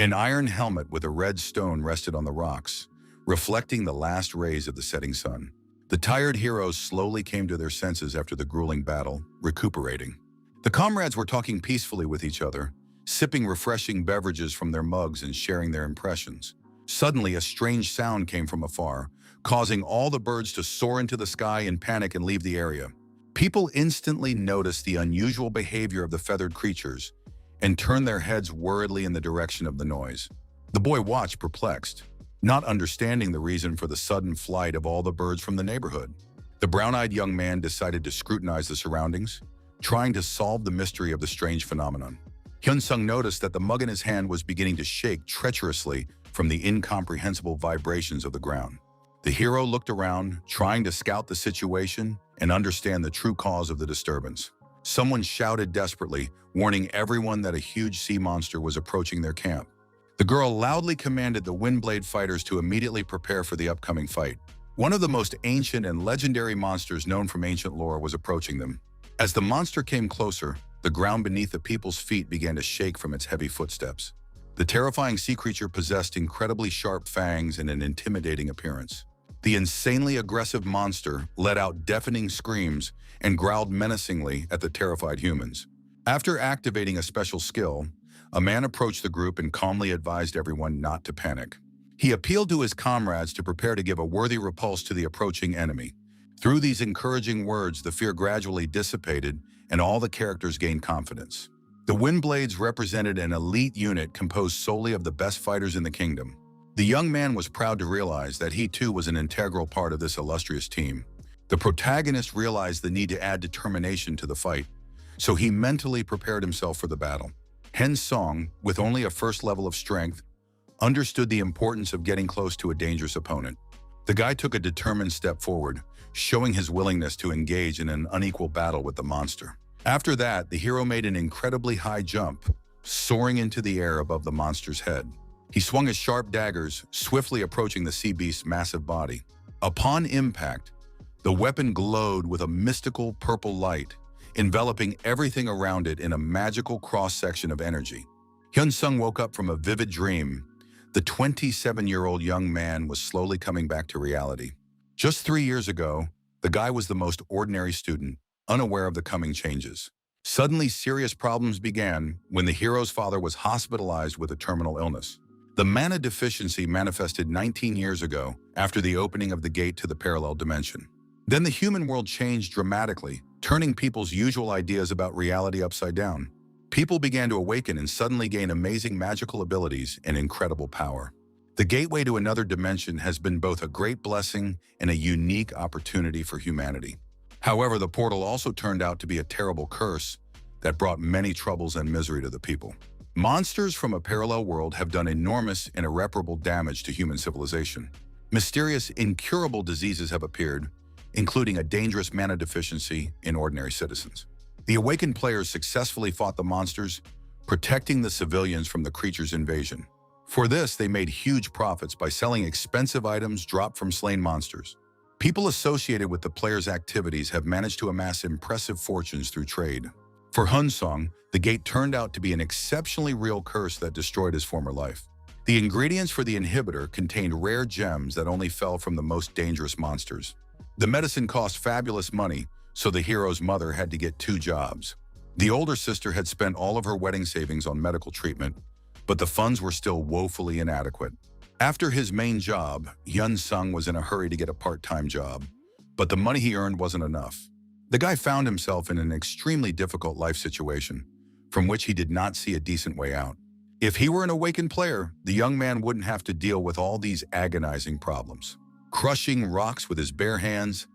An iron helmet with a red stone rested on the rocks, reflecting the last rays of the setting sun. The tired heroes slowly came to their senses after the grueling battle, recuperating. The comrades were talking peacefully with each other, sipping refreshing beverages from their mugs and sharing their impressions. Suddenly, a strange sound came from afar, causing all the birds to soar into the sky in panic and leave the area. People instantly noticed the unusual behavior of the feathered creatures and turned their heads worriedly in the direction of the noise. The boy watched, perplexed, not understanding the reason for the sudden flight of all the birds from the neighborhood. The brown-eyed young man decided to scrutinize the surroundings, trying to solve the mystery of the strange phenomenon. Hyun-sung noticed that the mug in his hand was beginning to shake treacherously from the incomprehensible vibrations of the ground. The hero looked around, trying to scout the situation and understand the true cause of the disturbance. Someone shouted desperately, warning everyone that a huge sea monster was approaching their camp. The girl loudly commanded the Windblade fighters to immediately prepare for the upcoming fight. One of the most ancient and legendary monsters known from ancient lore was approaching them. As the monster came closer, the ground beneath the people's feet began to shake from its heavy footsteps. The terrifying sea creature possessed incredibly sharp fangs and an intimidating appearance. The insanely aggressive monster let out deafening screams and growled menacingly at the terrified humans. After activating a special skill, a man approached the group and calmly advised everyone not to panic. He appealed to his comrades to prepare to give a worthy repulse to the approaching enemy. Through these encouraging words, the fear gradually dissipated and all the characters gained confidence. The Windblades represented an elite unit composed solely of the best fighters in the kingdom. The young man was proud to realize that he too was an integral part of this illustrious team. The protagonist realized the need to add determination to the fight, so he mentally prepared himself for the battle. Hyun-sung, with only a first level of strength, understood the importance of getting close to a dangerous opponent. The guy took a determined step forward, showing his willingness to engage in an unequal battle with the monster. After that, the hero made an incredibly high jump, soaring into the air above the monster's head. He swung his sharp daggers, swiftly approaching the sea beast's massive body. Upon impact, the weapon glowed with a mystical purple light, enveloping everything around it in a magical cross-section of energy. Hyun-sung woke up from a vivid dream. The 27-year-old young man was slowly coming back to reality. Just 3 years ago, the guy was the most ordinary student, unaware of the coming changes. Suddenly, serious problems began when the hero's father was hospitalized with a terminal illness. The mana deficiency manifested 19 years ago after the opening of the gate to the parallel dimension. Then the human world changed dramatically, turning people's usual ideas about reality upside down. People began to awaken and suddenly gain amazing magical abilities and incredible power. The gateway to another dimension has been both a great blessing and a unique opportunity for humanity. However, the portal also turned out to be a terrible curse that brought many troubles and misery to the people. Monsters from a parallel world have done enormous and irreparable damage to human civilization. Mysterious, incurable diseases have appeared, including a dangerous mana deficiency in ordinary citizens. The awakened players successfully fought the monsters, protecting the civilians from the creatures' invasion. For this, they made huge profits by selling expensive items dropped from slain monsters. People associated with the players' activities have managed to amass impressive fortunes through trade. For Hyun-sung, the gate turned out to be an exceptionally real curse that destroyed his former life. The ingredients for the inhibitor contained rare gems that only fell from the most dangerous monsters. The medicine cost fabulous money, so the hero's mother had to get 2 jobs. The older sister had spent all of her wedding savings on medical treatment, but the funds were still woefully inadequate. After his main job, Hyun-sung was in a hurry to get a part-time job, but the money he earned wasn't enough. The guy found himself in an extremely difficult life situation, from which he did not see a decent way out. If he were an awakened player, the young man wouldn't have to deal with all these agonizing problems. Crushing rocks with his bare hands,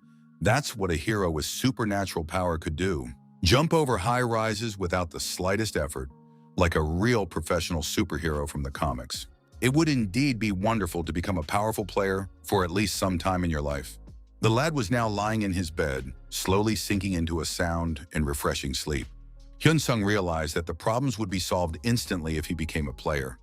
that's what a hero with supernatural power could do. Jump over high rises without the slightest effort, like a real professional superhero from the comics. It would indeed be wonderful to become a powerful player for at least some time in your life. The lad was now lying in his bed, slowly sinking into a sound and refreshing sleep. Hyun-sung realized that the problems would be solved instantly if he became a player.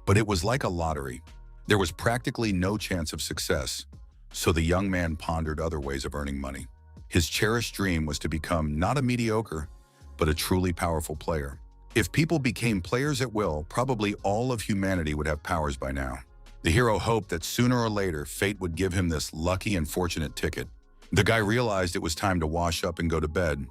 But it was like a lottery. There was practically no chance of success, so the young man pondered other ways of earning money. His cherished dream was to become not a mediocre, but a truly powerful player. If people became players at will, probably all of humanity would have powers by now. The hero hoped that sooner or later, fate would give him this lucky and fortunate ticket. The guy realized it was time to wash up and go to bed.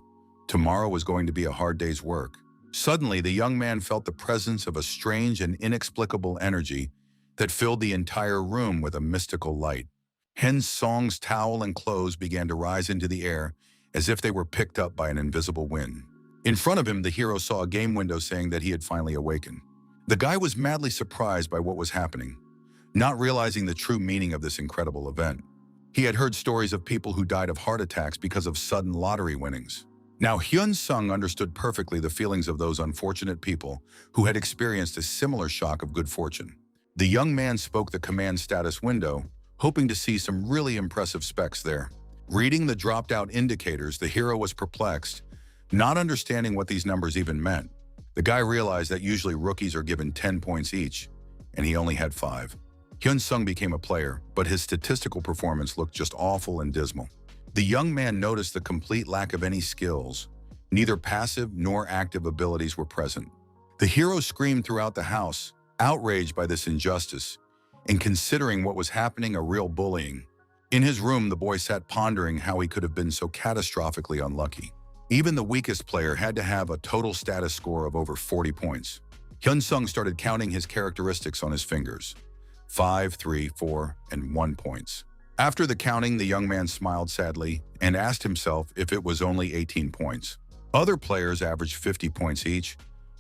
Tomorrow was going to be a hard day's work. Suddenly, the young man felt the presence of a strange and inexplicable energy that filled the entire room with a mystical light. Hyun Song's towel and clothes began to rise into the air as if they were picked up by an invisible wind. In front of him, the hero saw a game window saying that he had finally awakened. The guy was madly surprised by what was happening, not realizing the true meaning of this incredible event. He had heard stories of people who died of heart attacks because of sudden lottery winnings. Now, Hyun Sung understood perfectly the feelings of those unfortunate people who had experienced a similar shock of good fortune. The young man spoke the command status window, hoping to see some really impressive specs there. Reading the dropped-out indicators, the hero was perplexed, not understanding what these numbers even meant. The guy realized that usually rookies are given 10 points each, and he only had 5. Hyun Sung became a player, but his statistical performance looked just awful and dismal. The young man noticed the complete lack of any skills. Neither passive nor active abilities were present. The hero screamed throughout the house, outraged by this injustice, and considering what was happening a real bullying. In his room, the boy sat pondering how he could have been so catastrophically unlucky. Even the weakest player had to have a total status score of over 40 points. Hyun Sung started counting his characteristics on his fingers. 5, 3, 4, and 1 points. After the counting, the young man smiled sadly and asked himself if it was only 18 points. Other players averaged 50 points each,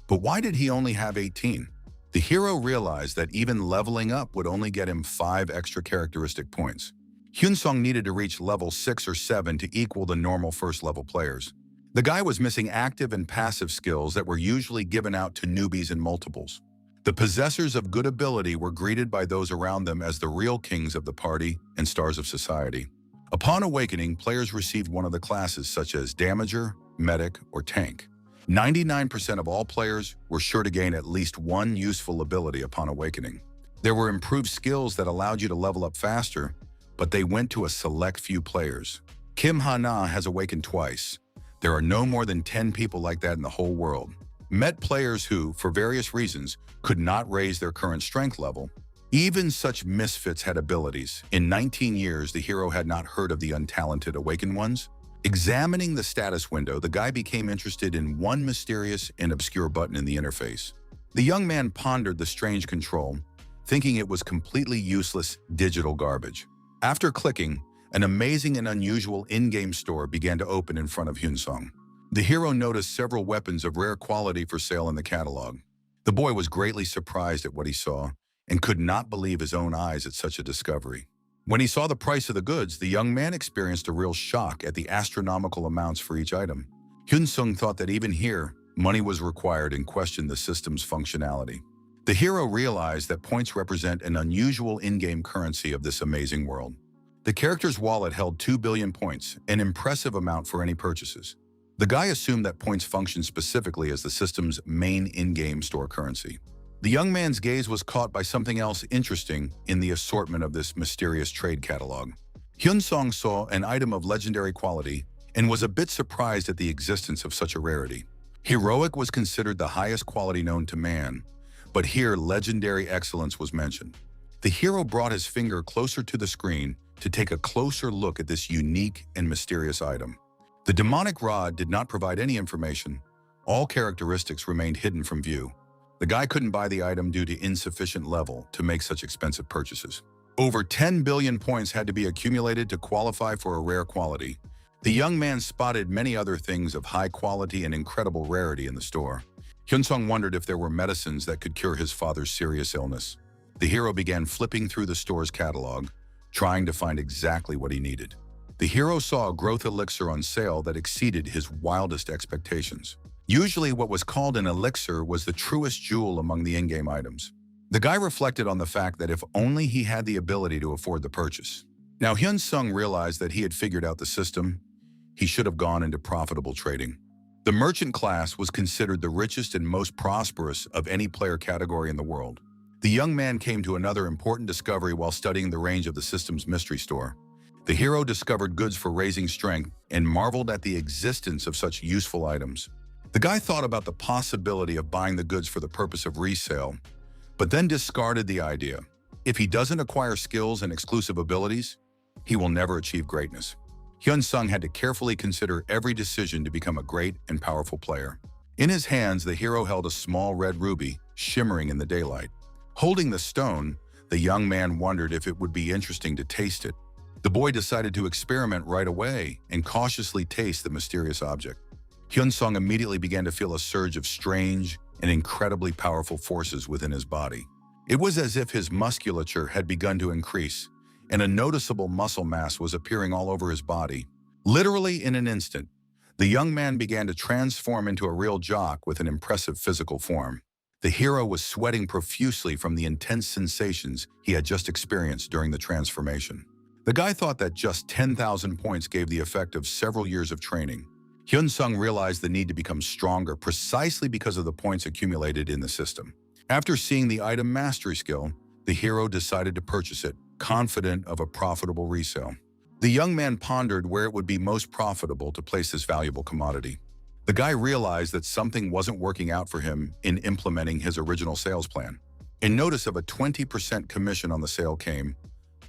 but why did he only have 18? The hero realized that even leveling up would only get him 5 extra characteristic points. Hyun Sung needed to reach level 6 or 7 to equal the normal first-level players. The guy was missing active and passive skills that were usually given out to newbies in multiples. The possessors of good ability were greeted by those around them as the real kings of the party and stars of society. Upon awakening, players received one of the classes such as Damager, Medic, or Tank. 99% of all players were sure to gain at least one useful ability upon awakening. There were improved skills that allowed you to level up faster, but they went to a select few players. Kim Ha-na has awakened twice. There are no more than 10 people like that in the whole world. Met players who, for various reasons, could not raise their current strength level. Even such misfits had abilities. In 19 years, the hero had not heard of the untalented awakened ones. Examining the status window, the guy became interested in one mysterious and obscure button in the interface. The young man pondered the strange control, thinking it was completely useless digital garbage. After clicking, an amazing and unusual in-game store began to open in front of Hyun Sung. The hero noticed several weapons of rare quality for sale in the catalog. The boy was greatly surprised at what he saw and could not believe his own eyes at such a discovery. When he saw the price of the goods, the young man experienced a real shock at the astronomical amounts for each item. Hyun Sung thought that even here, money was required and questioned the system's functionality. The hero realized that points represent an unusual in-game currency of this amazing world. The character's wallet held 2 billion points, an impressive amount for any purchases. The guy assumed that points functioned specifically as the system's main in-game store currency. The young man's gaze was caught by something else interesting in the assortment of this mysterious trade catalog. Hyun Sung saw an item of legendary quality and was a bit surprised at the existence of such a rarity. Heroic was considered the highest quality known to man, but here legendary excellence was mentioned. The hero brought his finger closer to the screen to take a closer look at this unique and mysterious item. The demonic rod did not provide any information. All characteristics remained hidden from view. The guy couldn't buy the item due to insufficient level to make such expensive purchases. Over 10 billion points had to be accumulated to qualify for a rare quality. The young man spotted many other things of high quality and incredible rarity in the store. Hyun Sung wondered if there were medicines that could cure his father's serious illness. The hero began flipping through the store's catalog, trying to find exactly what he needed. The hero saw a growth elixir on sale that exceeded his wildest expectations. Usually what was called an elixir was the truest jewel among the in-game items. The guy reflected on the fact that if only he had the ability to afford the purchase. Now Hyun Sung realized that he had figured out the system. He should have gone into profitable trading. The merchant class was considered the richest and most prosperous of any player category in the world. The young man came to another important discovery while studying the range of the system's mystery store. The hero discovered goods for raising strength and marveled at the existence of such useful items. The guy thought about the possibility of buying the goods for the purpose of resale, but then discarded the idea. If he doesn't acquire skills and exclusive abilities, he will never achieve greatness. Hyun-sung had to carefully consider every decision to become a great and powerful player. In his hands, the hero held a small red ruby, shimmering in the daylight. Holding the stone, the young man wondered if it would be interesting to taste it. The boy decided to experiment right away and cautiously taste the mysterious object. Hyun-sung immediately began to feel a surge of strange and incredibly powerful forces within his body. It was as if his musculature had begun to increase, and a noticeable muscle mass was appearing all over his body. Literally in an instant, the young man began to transform into a real jock with an impressive physical form. The hero was sweating profusely from the intense sensations he had just experienced during the transformation. The guy thought that just 10,000 points gave the effect of several years of training. Hyun-sung realized the need to become stronger precisely because of the points accumulated in the system. After seeing the item mastery skill, the hero decided to purchase it, confident of a profitable resale. The young man pondered where it would be most profitable to place this valuable commodity. The guy realized that something wasn't working out for him in implementing his original sales plan. A notice of a 20% commission on the sale came,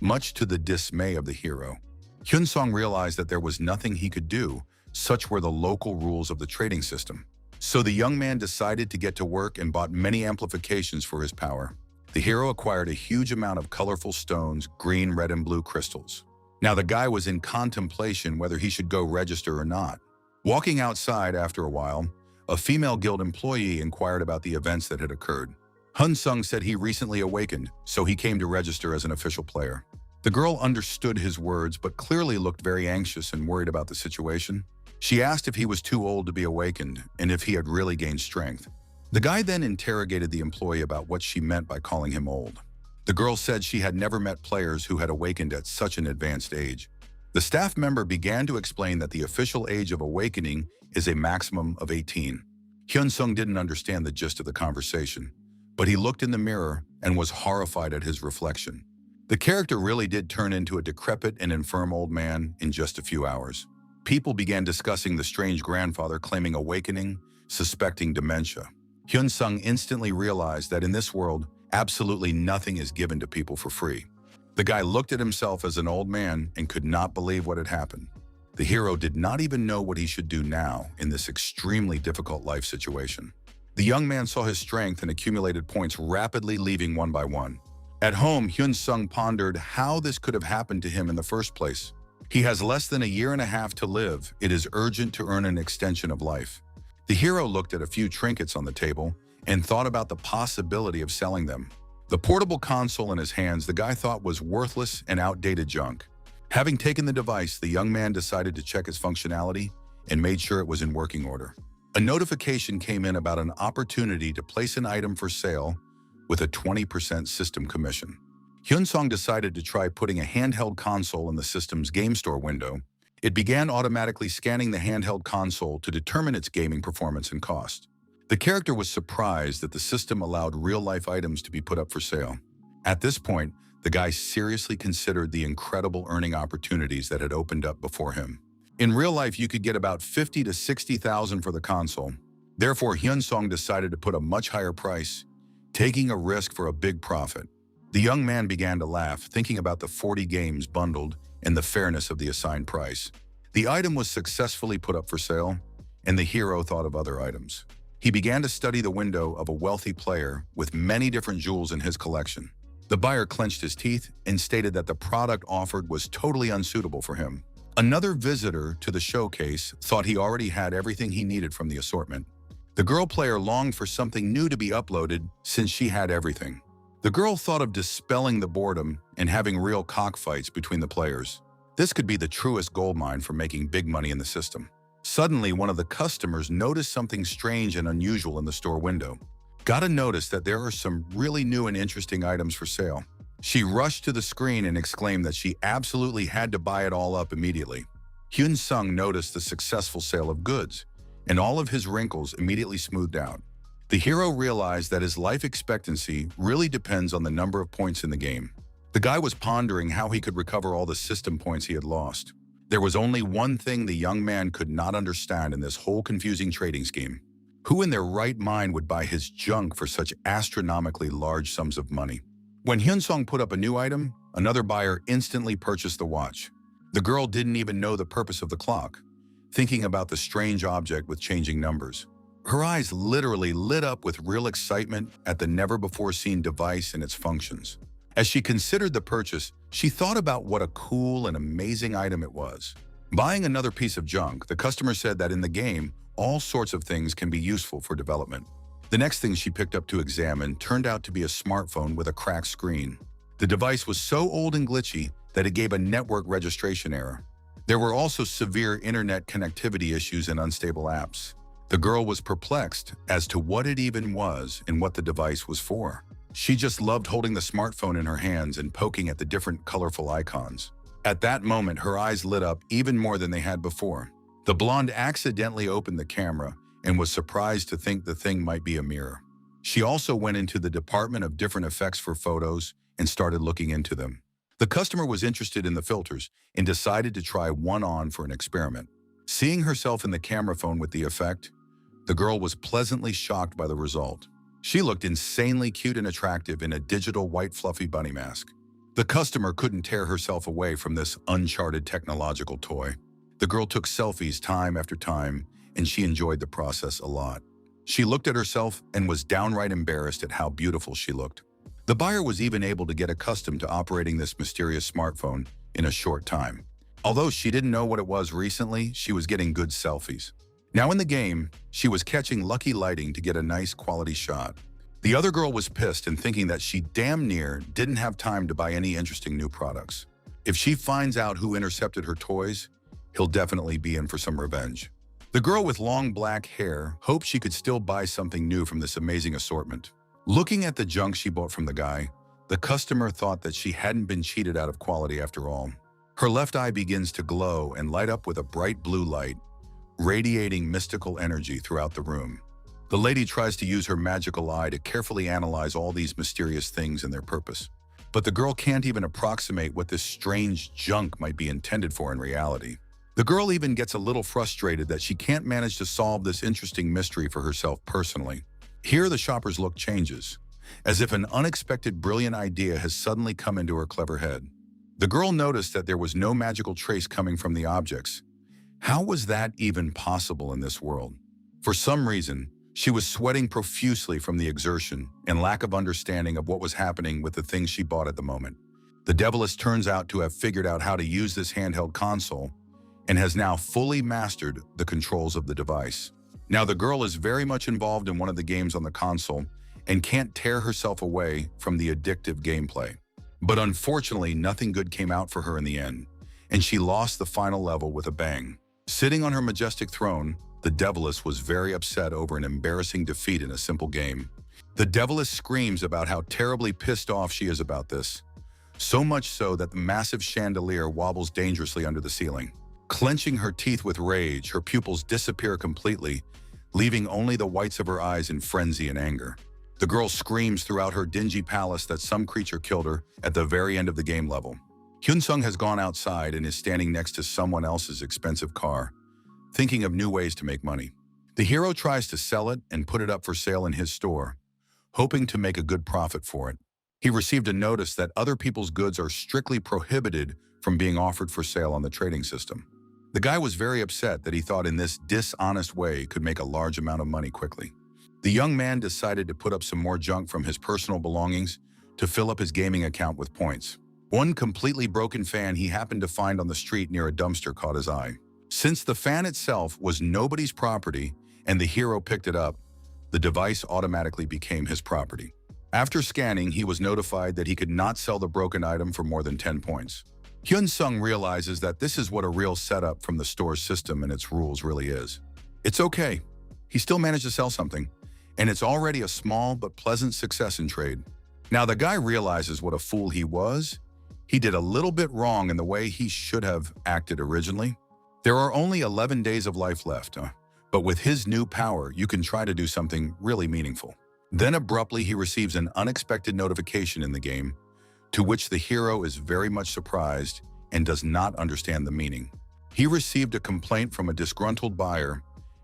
much to the dismay of the hero. Hyun-sung realized that there was nothing he could do, such were the local rules of the trading system. So the young man decided to get to work and bought many amplifications for his power. The hero acquired a huge amount of colorful stones, green, red, and blue crystals. Now the guy was in contemplation whether he should go register or not. Walking outside after a while, a female guild employee inquired about the events that had occurred. Hyun-sung said he recently awakened, so he came to register as an official player. The girl understood his words but clearly looked very anxious and worried about the situation. She asked if he was too old to be awakened and if he had really gained strength. The guy then interrogated the employee about what she meant by calling him old. The girl said she had never met players who had awakened at such an advanced age. The staff member began to explain that the official age of awakening is a maximum of 18. Hyun-sung didn't understand the gist of the conversation, but he looked in the mirror and was horrified at his reflection. The character really did turn into a decrepit and infirm old man in just a few hours. People began discussing the strange grandfather claiming awakening, suspecting dementia. Hyun-sung instantly realized that in this world, absolutely nothing is given to people for free. The guy looked at himself as an old man and could not believe what had happened. The hero did not even know what he should do now in this extremely difficult life situation. The young man saw his strength and accumulated points rapidly leaving one by one. At home, Hyun-sung pondered how this could have happened to him in the first place. He has less than a year and a half to live. It is urgent to earn an extension of life. The hero looked at a few trinkets on the table and thought about the possibility of selling them. The portable console in his hands the guy thought was worthless and outdated junk. Having taken the device, the young man decided to check its functionality and made sure it was in working order. A notification came in about an opportunity to place an item for sale with a 20% system commission. Hyun-sung decided to try putting a handheld console in the system's game store window. It began automatically scanning the handheld console to determine its gaming performance and cost. The character was surprised that the system allowed real-life items to be put up for sale. At this point, the guy seriously considered the incredible earning opportunities that had opened up before him. In real life, you could get about 50 to 60,000 for the console. Therefore, Hyun-sung decided to put a much higher price, taking a risk for a big profit. The young man began to laugh, thinking about the 40 games bundled and the fairness of the assigned price. The item was successfully put up for sale, and the hero thought of other items. He began to study the window of a wealthy player with many different jewels in his collection. The buyer clenched his teeth and stated that the product offered was totally unsuitable for him. Another visitor to the showcase thought he already had everything he needed from the assortment. The girl player longed for something new to be uploaded since she had everything. The girl thought of dispelling the boredom and having real cockfights between the players. This could be the truest goldmine for making big money in the system. Suddenly, one of the customers noticed something strange and unusual in the store window. Gotta notice that there are some really new and interesting items for sale. She rushed to the screen and exclaimed that she absolutely had to buy it all up immediately. Hyun-sung noticed the successful sale of goods, and all of his wrinkles immediately smoothed out. The hero realized that his life expectancy really depends on the number of points in the game. The guy was pondering how he could recover all the system points he had lost. There was only one thing the young man could not understand in this whole confusing trading scheme. Who in their right mind would buy his junk for such astronomically large sums of money? When Hyun-sung put up a new item, another buyer instantly purchased the watch. The girl didn't even know the purpose of the clock, thinking about the strange object with changing numbers. Her eyes literally lit up with real excitement at the never-before-seen device and its functions. As she considered the purchase, she thought about what a cool and amazing item it was. Buying another piece of junk, the customer said that in the game, all sorts of things can be useful for development. The next thing she picked up to examine turned out to be a smartphone with a cracked screen. The device was so old and glitchy that it gave a network registration error. There were also severe internet connectivity issues and unstable apps. The girl was perplexed as to what it even was and what the device was for. She just loved holding the smartphone in her hands and poking at the different colorful icons. At that moment, her eyes lit up even more than they had before. The blonde accidentally opened the camera and was surprised to think the thing might be a mirror. She also went into the department of different effects for photos and started looking into them. The customer was interested in the filters and decided to try one on for an experiment. Seeing herself in the camera phone with the effect, the girl was pleasantly shocked by the result. She looked insanely cute and attractive in a digital white fluffy bunny mask. The customer couldn't tear herself away from this uncharted technological toy. The girl took selfies time after time, and she enjoyed the process a lot. She looked at herself and was downright embarrassed at how beautiful she looked. The buyer was even able to get accustomed to operating this mysterious smartphone in a short time. Although she didn't know what it was recently, she was getting good selfies. Now in the game, she was catching lucky lighting to get a nice quality shot. The other girl was pissed and thinking that she damn near didn't have time to buy any interesting new products. If she finds out who intercepted her toys, he'll definitely be in for some revenge. The girl with long black hair hoped she could still buy something new from this amazing assortment. Looking at the junk she bought from the guy, the customer thought that she hadn't been cheated out of quality after all. Her left eye begins to glow and light up with a bright blue light, radiating mystical energy throughout the room. The lady tries to use her magical eye to carefully analyze all these mysterious things and their purpose. But the girl can't even approximate what this strange junk might be intended for in reality. The girl even gets a little frustrated that she can't manage to solve this interesting mystery for herself personally. Here the shopper's look changes, as if an unexpected brilliant idea has suddenly come into her clever head. The girl noticed that there was no magical trace coming from the objects. How was that even possible in this world? For some reason, she was sweating profusely from the exertion and lack of understanding of what was happening with the things she bought at the moment. The Deviless turns out to have figured out how to use this handheld console and has now fully mastered the controls of the device. Now the girl is very much involved in one of the games on the console and can't tear herself away from the addictive gameplay. But unfortunately, nothing good came out for her in the end, and she lost the final level with a bang. Sitting on her majestic throne, the Deviless was very upset over an embarrassing defeat in a simple game. The Deviless screams about how terribly pissed off she is about this, so much so that the massive chandelier wobbles dangerously under the ceiling. Clenching her teeth with rage, her pupils disappear completely, leaving only the whites of her eyes in frenzy and anger. The girl screams throughout her dingy palace that some creature killed her at the very end of the game level. Hyun-sung has gone outside and is standing next to someone else's expensive car, thinking of new ways to make money. The hero tries to sell it and put it up for sale in his store, hoping to make a good profit for it. He received a notice that other people's goods are strictly prohibited from being offered for sale on the trading system. The guy was very upset that he thought in this dishonest way could make a large amount of money quickly. The young man decided to put up some more junk from his personal belongings to fill up his gaming account with points. One completely broken fan he happened to find on the street near a dumpster caught his eye. Since the fan itself was nobody's property and the hero picked it up, the device automatically became his property. After scanning, he was notified that he could not sell the broken item for more than 10 points. Hyun-sung realizes that this is what a real setup from the store's system and its rules really is. It's okay. He still managed to sell something, and it's already a small but pleasant success in trade. Now the guy realizes what a fool he was. He did a little bit wrong in the way he should have acted originally. There are only 11 days of life left, but with his new power, you can try to do something really meaningful. Then abruptly he receives an unexpected notification in the game, to which the hero is very much surprised and does not understand the meaning. He received a complaint from a disgruntled buyer,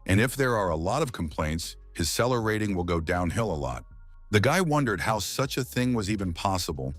and if there are a lot of complaints, his seller rating will go downhill a lot. The guy wondered how such a thing was even possible,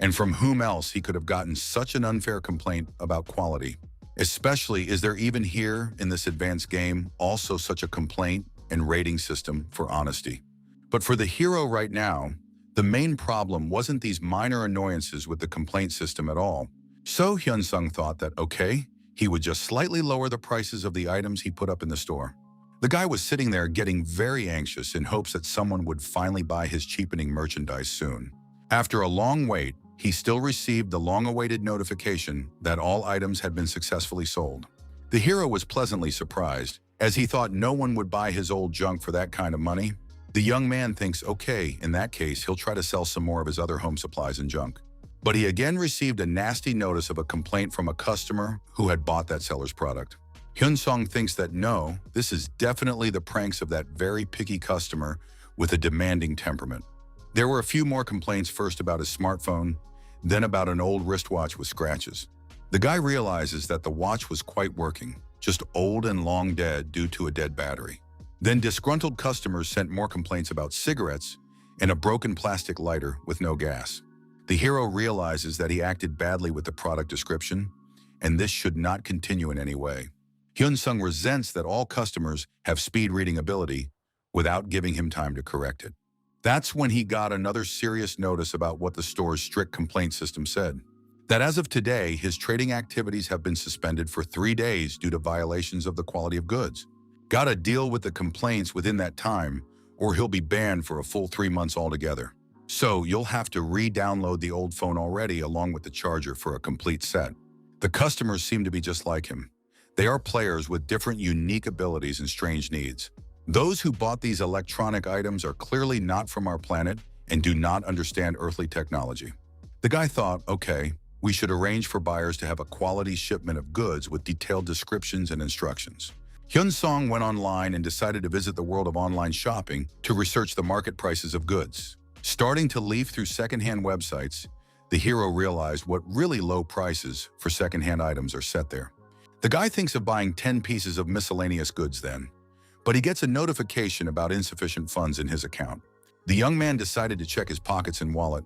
and from whom else he could have gotten such an unfair complaint about quality. Especially, is there even here in this advanced game also such a complaint and rating system for honesty? But for the hero right now, the main problem wasn't these minor annoyances with the complaint system at all. So Hyun-sung thought that, okay, he would just slightly lower the prices of the items he put up in the store. The guy was sitting there getting very anxious in hopes that someone would finally buy his cheapening merchandise soon. After a long wait, he still received the long-awaited notification that all items had been successfully sold. The hero was pleasantly surprised, as he thought no one would buy his old junk for that kind of money. The young man thinks, okay, in that case, he'll try to sell some more of his other home supplies and junk. But he again received a nasty notice of a complaint from a customer who had bought that seller's product. Hyun-sung thinks that no, this is definitely the pranks of that very picky customer with a demanding temperament. There were a few more complaints, first about his smartphone, then about an old wristwatch with scratches. The guy realizes that the watch was quite working, just old and long dead due to a dead battery. Then disgruntled customers sent more complaints about cigarettes and a broken plastic lighter with no gas. The hero realizes that he acted badly with the product description, and this should not continue in any way. Hyun-sung resents that all customers have speed reading ability without giving him time to correct it. That's when he got another serious notice about what the store's strict complaint system said. That as of today, his trading activities have been suspended for 3 days due to violations of the quality of goods. Gotta deal with the complaints within that time, or he'll be banned for a full 3 months altogether. So you'll have to re-download the old phone already along with the charger for a complete set. The customers seem to be just like him. They are players with different unique abilities and strange needs. Those who bought these electronic items are clearly not from our planet and do not understand earthly technology. The guy thought, okay, we should arrange for buyers to have a quality shipment of goods with detailed descriptions and instructions. Hyun-sung went online and decided to visit the world of online shopping to research the market prices of goods. Starting to leaf through secondhand websites, the hero realized what really low prices for secondhand items are set there. The guy thinks of buying 10 pieces of miscellaneous goods then, but he gets a notification about insufficient funds in his account. The young man decided to check his pockets and wallet.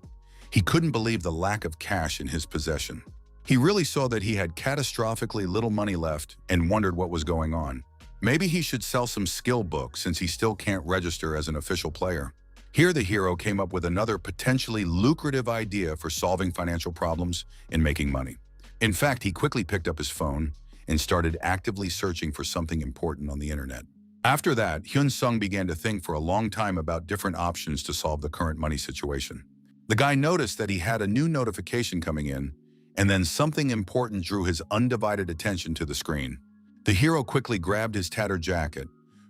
He couldn't believe the lack of cash in his possession. He really saw that he had catastrophically little money left and wondered what was going on. Maybe he should sell some skill books since he still can't register as an official player. Here the hero came up with another potentially lucrative idea for solving financial problems and making money. In fact, he quickly picked up his phone and started actively searching for something important on the internet. After that, Hyun-sung began to think for a long time about different options to solve the current money situation. The guy noticed that he had a new notification coming in, and then something important drew his undivided attention to the screen. The hero quickly grabbed his tattered jacket,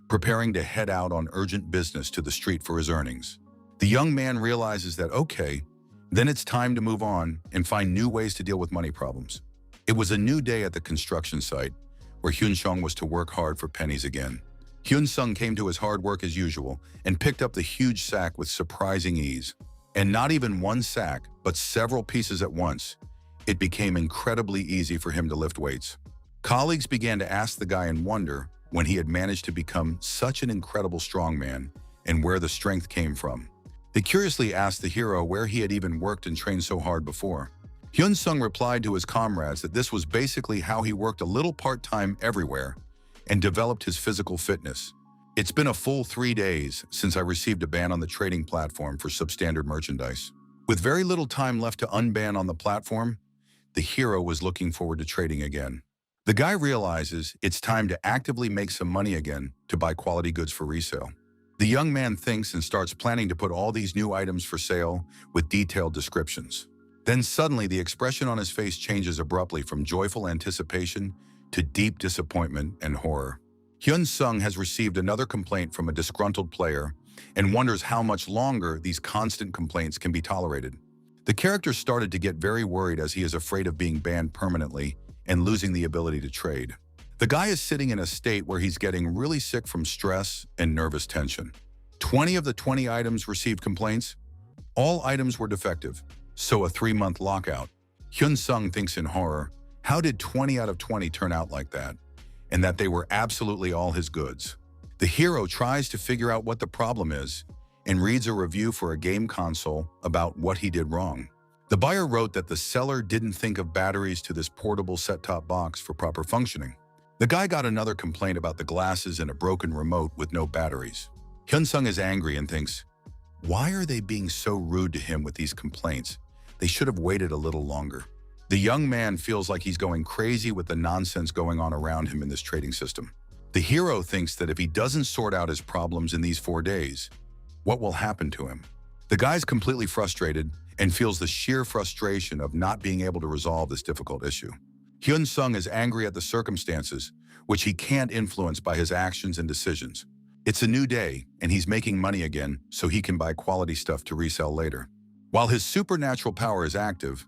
preparing to head out on urgent business to the street for his earnings. The young man realizes that, okay, then it's time to move on and find new ways to deal with money problems. It was a new day at the construction site, where Hyun-sung was to work hard for pennies again. Hyun-sung came to his hard work as usual and picked up the huge sack with surprising ease. And not even one sack, but several pieces at once. It became incredibly easy for him to lift weights. Colleagues began to ask the guy in wonder when he had managed to become such an incredible strongman and where the strength came from. They curiously asked the hero where he had even worked and trained so hard before. Hyun-sung replied to his comrades that this was basically how he worked a little part-time everywhere and developed his physical fitness. It's been a full 3 days since I received a ban on the trading platform for substandard merchandise. With very little time left to unban on the platform, the hero was looking forward to trading again. The guy realizes it's time to actively make some money again to buy quality goods for resale. The young man thinks and starts planning to put all these new items for sale with detailed descriptions. Then suddenly the expression on his face changes abruptly from joyful anticipation to deep disappointment and horror. Hyun-sung has received another complaint from a disgruntled player and wonders how much longer these constant complaints can be tolerated. The character started to get very worried as he is afraid of being banned permanently and losing the ability to trade. The guy is sitting in a state where he's getting really sick from stress and nervous tension. 20 of the 20 items received complaints. All items were defective, so a 3-month lockout. Hyun-sung thinks in horror, how did 20 out of 20 turn out like that? And that they were absolutely all his goods. The hero tries to figure out what the problem is and reads a review for a game console about what he did wrong. The buyer wrote that the seller didn't think of batteries to this portable set-top box for proper functioning. The guy got another complaint about the glasses and a broken remote with no batteries. Hyun-sung is angry and thinks, why are they being so rude to him with these complaints? They should have waited a little longer. The young man feels like he's going crazy with the nonsense going on around him in this trading system. The hero thinks that if he doesn't sort out his problems in these 4 days, what will happen to him? The guy's completely frustrated and feels the sheer frustration of not being able to resolve this difficult issue. Hyun-sung is angry at the circumstances, which he can't influence by his actions and decisions. It's a new day, and he's making money again so he can buy quality stuff to resell later. While his supernatural power is active,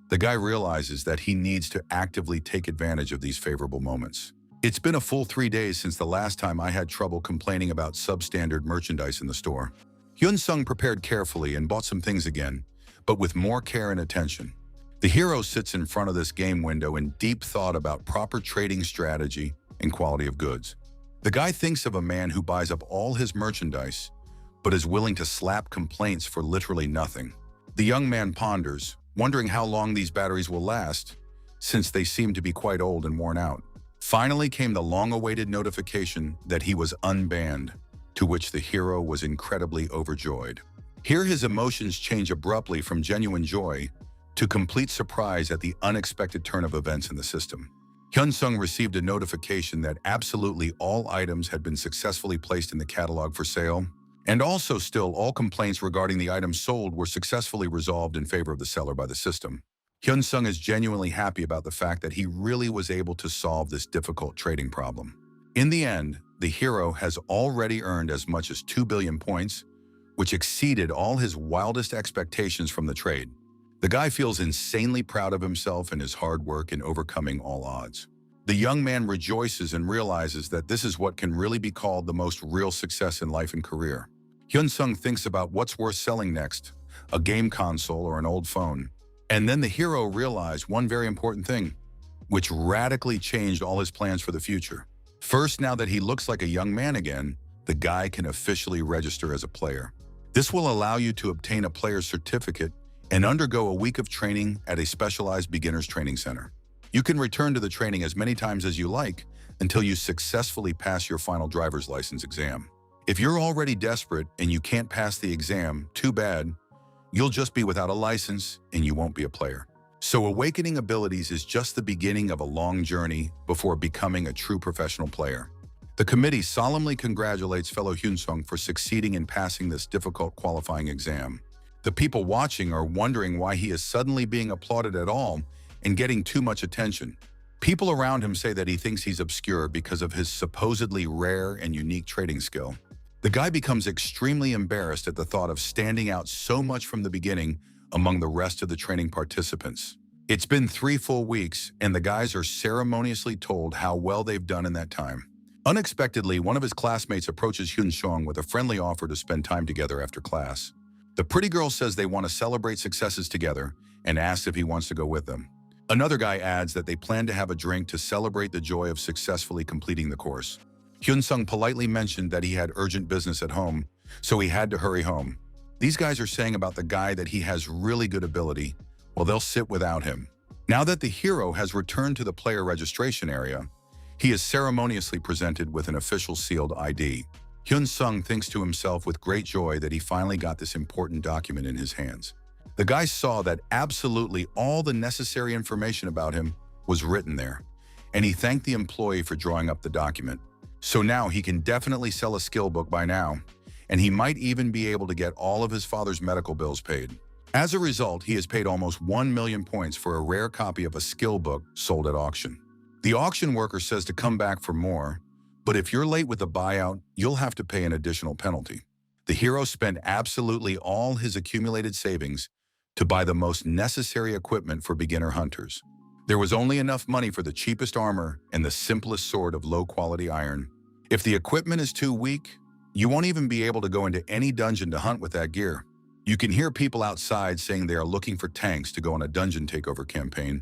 the guy realizes that he needs to actively take advantage of these favorable moments. It's been a full 3 days since the last time I had trouble complaining about substandard merchandise in the store. Hyun-sung prepared carefully and bought some things again, but with more care and attention. The hero sits in front of this game window in deep thought about proper trading strategy and quality of goods. The guy thinks of a man who buys up all his merchandise, but is willing to slap complaints for literally nothing. The young man ponders, wondering how long these batteries will last, since they seem to be quite old and worn out. Finally came the long-awaited notification that he was unbanned, to which the hero was incredibly overjoyed. Here his emotions change abruptly from genuine joy to complete surprise at the unexpected turn of events in the system. Hyun-sung received a notification that absolutely all items had been successfully placed in the catalog for sale, and also still all complaints regarding the items sold were successfully resolved in favor of the seller by the system. Hyun-sung is genuinely happy about the fact that he really was able to solve this difficult trading problem. In the end, the hero has already earned as much as 2 billion points, which exceeded all his wildest expectations from the trade. The guy feels insanely proud of himself and his hard work in overcoming all odds. The young man rejoices and realizes that this is what can really be called the most real success in life and career. Hyun-sung thinks about what's worth selling next, a game console or an old phone. And then the hero realized one very important thing, which radically changed all his plans for the future. First, now that he looks like a young man again, the guy can officially register as a player. This will allow you to obtain a player's certificate and undergo a week of training at a specialized beginner's training center. You can return to the training as many times as you like until you successfully pass your final driver's license exam. If you're already desperate and you can't pass the exam, too bad. You'll just be without a license and you won't be a player. So awakening abilities is just the beginning of a long journey before becoming a true professional player. The committee solemnly congratulates fellow Hyun-sung for succeeding in passing this difficult qualifying exam. The people watching are wondering why he is suddenly being applauded at all and getting too much attention. People around him say that he thinks he's obscure because of his supposedly rare and unique trading skill. The guy becomes extremely embarrassed at the thought of standing out so much from the beginning among the rest of the training participants. It's been 3 full weeks, and the guys are ceremoniously told how well they've done in that time. Unexpectedly, one of his classmates approaches Hyun-sung with a friendly offer to spend time together after class. The pretty girl says they want to celebrate successes together and asks if he wants to go with them. Another guy adds that they plan to have a drink to celebrate the joy of successfully completing the course. Hyun-sung politely mentioned that he had urgent business at home, so he had to hurry home. These guys are saying about the guy that he has really good ability, while they'll sit without him. Now that the hero has returned to the player registration area, he is ceremoniously presented with an official sealed ID. Hyun-sung thinks to himself with great joy that he finally got this important document in his hands. The guy saw that absolutely all the necessary information about him was written there, and he thanked the employee for drawing up the document. So now he can definitely sell a skill book by now, and he might even be able to get all of his father's medical bills paid. As a result, he has paid almost 1 million points for a rare copy of a skill book sold at auction. The auction worker says to come back for more, but if you're late with the buyout, you'll have to pay an additional penalty. The hero spent absolutely all his accumulated savings to buy the most necessary equipment for beginner hunters. There was only enough money for the cheapest armor and the simplest sword of low-quality iron. If the equipment is too weak, you won't even be able to go into any dungeon to hunt with that gear. You can hear people outside saying they are looking for tanks to go on a dungeon takeover campaign,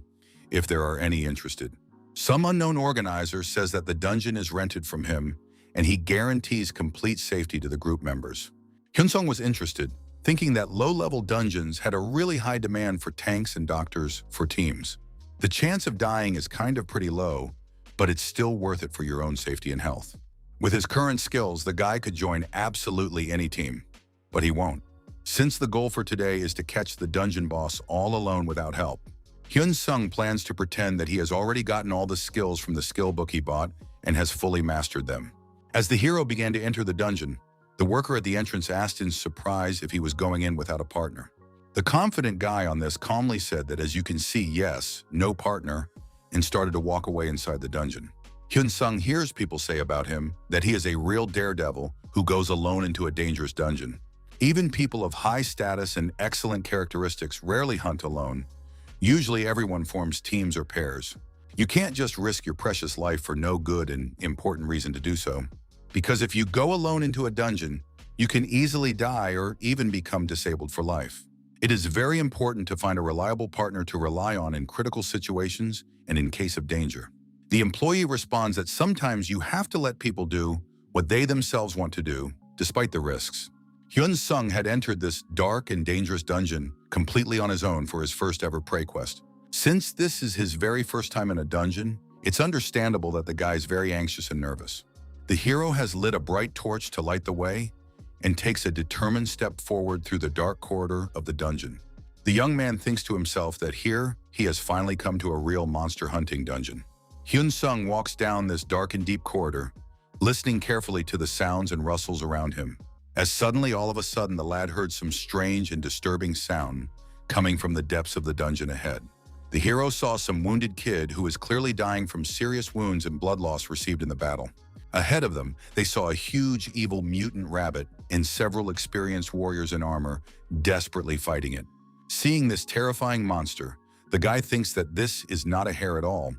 if there are any interested. Some unknown organizer says that the dungeon is rented from him, and he guarantees complete safety to the group members. Hyun-sung was interested, thinking that low-level dungeons had a really high demand for tanks and doctors for teams. The chance of dying is kind of pretty low, but it's still worth it for your own safety and health. With his current skills, the guy could join absolutely any team, but he won't. Since the goal for today is to catch the dungeon boss all alone without help, Hyun-sung plans to pretend that he has already gotten all the skills from the skill book he bought and has fully mastered them. As the hero began to enter the dungeon, the worker at the entrance asked in surprise if he was going in without a partner. The confident guy on this calmly said that, as you can see, yes, no partner, and started to walk away inside the dungeon. Hyun-sung hears people say about him that he is a real daredevil who goes alone into a dangerous dungeon. Even people of high status and excellent characteristics rarely hunt alone. Usually everyone forms teams or pairs. You can't just risk your precious life for no good and important reason to do so. Because if you go alone into a dungeon, you can easily die or even become disabled for life. It is very important to find a reliable partner to rely on in critical situations and in case of danger. The employee responds that sometimes you have to let people do what they themselves want to do, despite the risks. Hyun-sung had entered this dark and dangerous dungeon completely on his own for his first ever prey quest. Since this is his very first time in a dungeon, it's understandable that the guy's very anxious and nervous. The hero has lit a bright torch to light the way and takes a determined step forward through the dark corridor of the dungeon. The young man thinks to himself that here he has finally come to a real monster hunting dungeon. Hyun-sung walks down this dark and deep corridor, listening carefully to the sounds and rustles around him. As suddenly, all of a sudden, the lad heard some strange and disturbing sound coming from the depths of the dungeon ahead. The hero saw some wounded kid who was clearly dying from serious wounds and blood loss received in the battle. Ahead of them, they saw a huge evil mutant rabbit and several experienced warriors in armor desperately fighting it. Seeing this terrifying monster, the guy thinks that this is not a hare at all,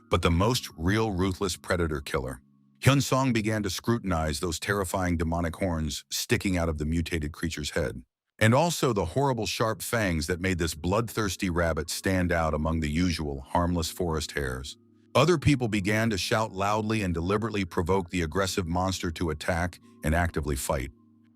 but the most real ruthless predator killer. Hyun-sung began to scrutinize those terrifying demonic horns sticking out of the mutated creature's head, and also the horrible sharp fangs that made this bloodthirsty rabbit stand out among the usual harmless forest hares. Other people began to shout loudly and deliberately provoke the aggressive monster to attack and actively fight.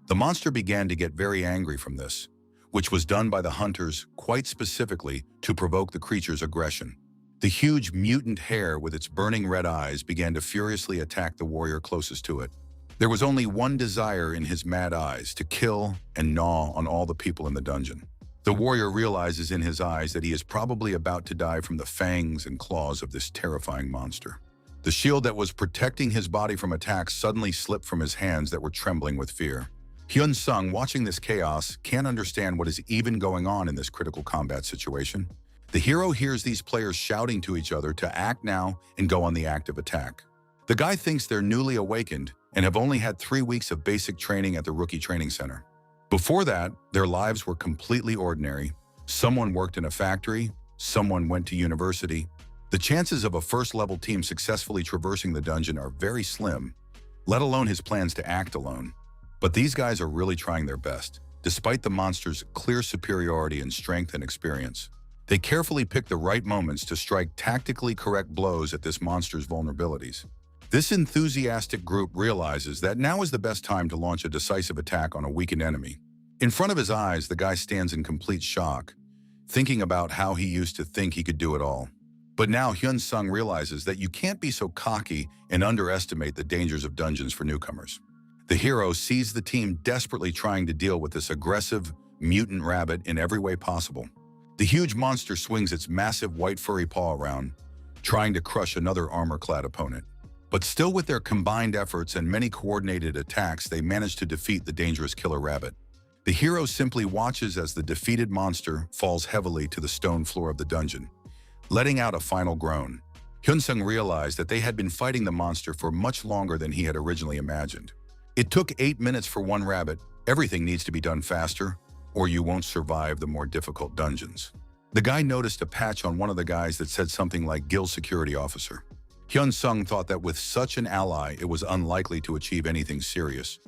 The monster began to get very angry from this, which was done by the hunters quite specifically to provoke the creature's aggression. The huge mutant hare with its burning red eyes began to furiously attack the warrior closest to it. There was only one desire in his mad eyes: to kill and gnaw on all the people in the dungeon. The warrior realizes in his eyes that he is probably about to die from the fangs and claws of this terrifying monster. The shield that was protecting his body from attacks suddenly slipped from his hands that were trembling with fear. Hyun-sung, watching this chaos, can't understand what is even going on in this critical combat situation. The hero hears these players shouting to each other to act now and go on the active attack. The guy thinks they're newly awakened and have only had 3 weeks of basic training at the rookie training center. Before that, their lives were completely ordinary. Someone worked in a factory, someone went to university. The chances of a first-level team successfully traversing the dungeon are very slim, let alone his plans to act alone. But these guys are really trying their best, despite the monster's clear superiority in strength and experience. They carefully pick the right moments to strike tactically correct blows at this monster's vulnerabilities. This enthusiastic group realizes that now is the best time to launch a decisive attack on a weakened enemy. In front of his eyes, the guy stands in complete shock, thinking about how he used to think he could do it all. But now Hyun-sung realizes that you can't be so cocky and underestimate the dangers of dungeons for newcomers. The hero sees the team desperately trying to deal with this aggressive, mutant rabbit in every way possible. The huge monster swings its massive white furry paw around, trying to crush another armor-clad opponent. But still, with their combined efforts and many coordinated attacks, they manage to defeat the dangerous killer rabbit. The hero simply watches as the defeated monster falls heavily to the stone floor of the dungeon, letting out a final groan. Hyun-sung realized that they had been fighting the monster for much longer than he had originally imagined. It took 8 minutes for one rabbit. Everything needs to be done faster, or you won't survive the more difficult dungeons. The guy noticed a patch on one of the guys that said something like Guild Security Officer. Hyun-sung thought that with such an ally, it was unlikely to achieve anything serious.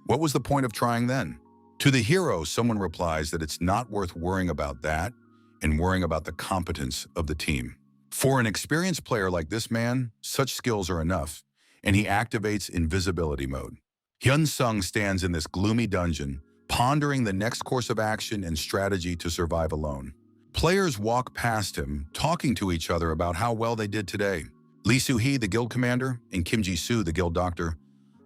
What was the point of trying then? To the hero, someone replies that it's not worth worrying about that and worrying about the competence of the team. For an experienced player like this man, such skills are enough, and he activates invisibility mode. Hyun-sung stands in this gloomy dungeon, pondering the next course of action and strategy to survive alone. Players walk past him, talking to each other about how well they did today. Lee Soo-hee, the guild commander, and Kim Ji-soo, the guild doctor,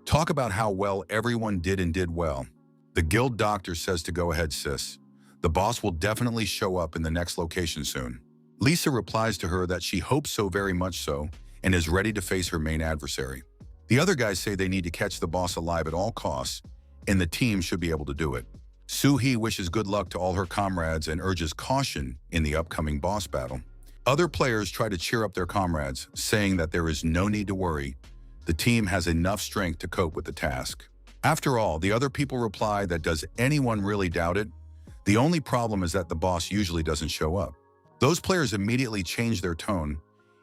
talk about how well everyone did and did well. The guild doctor says to go ahead, sis. The boss will definitely show up in the next location soon. Lisa replies to her that she hopes so very much so and is ready to face her main adversary. The other guys say they need to catch the boss alive at all costs, and the team should be able to do it. Soo-hee wishes good luck to all her comrades and urges caution in the upcoming boss battle. Other players try to cheer up their comrades, saying that there is no need to worry. The team has enough strength to cope with the task. After all, the other people reply that does anyone really doubt it? The only problem is that the boss usually doesn't show up. Those players immediately changed their tone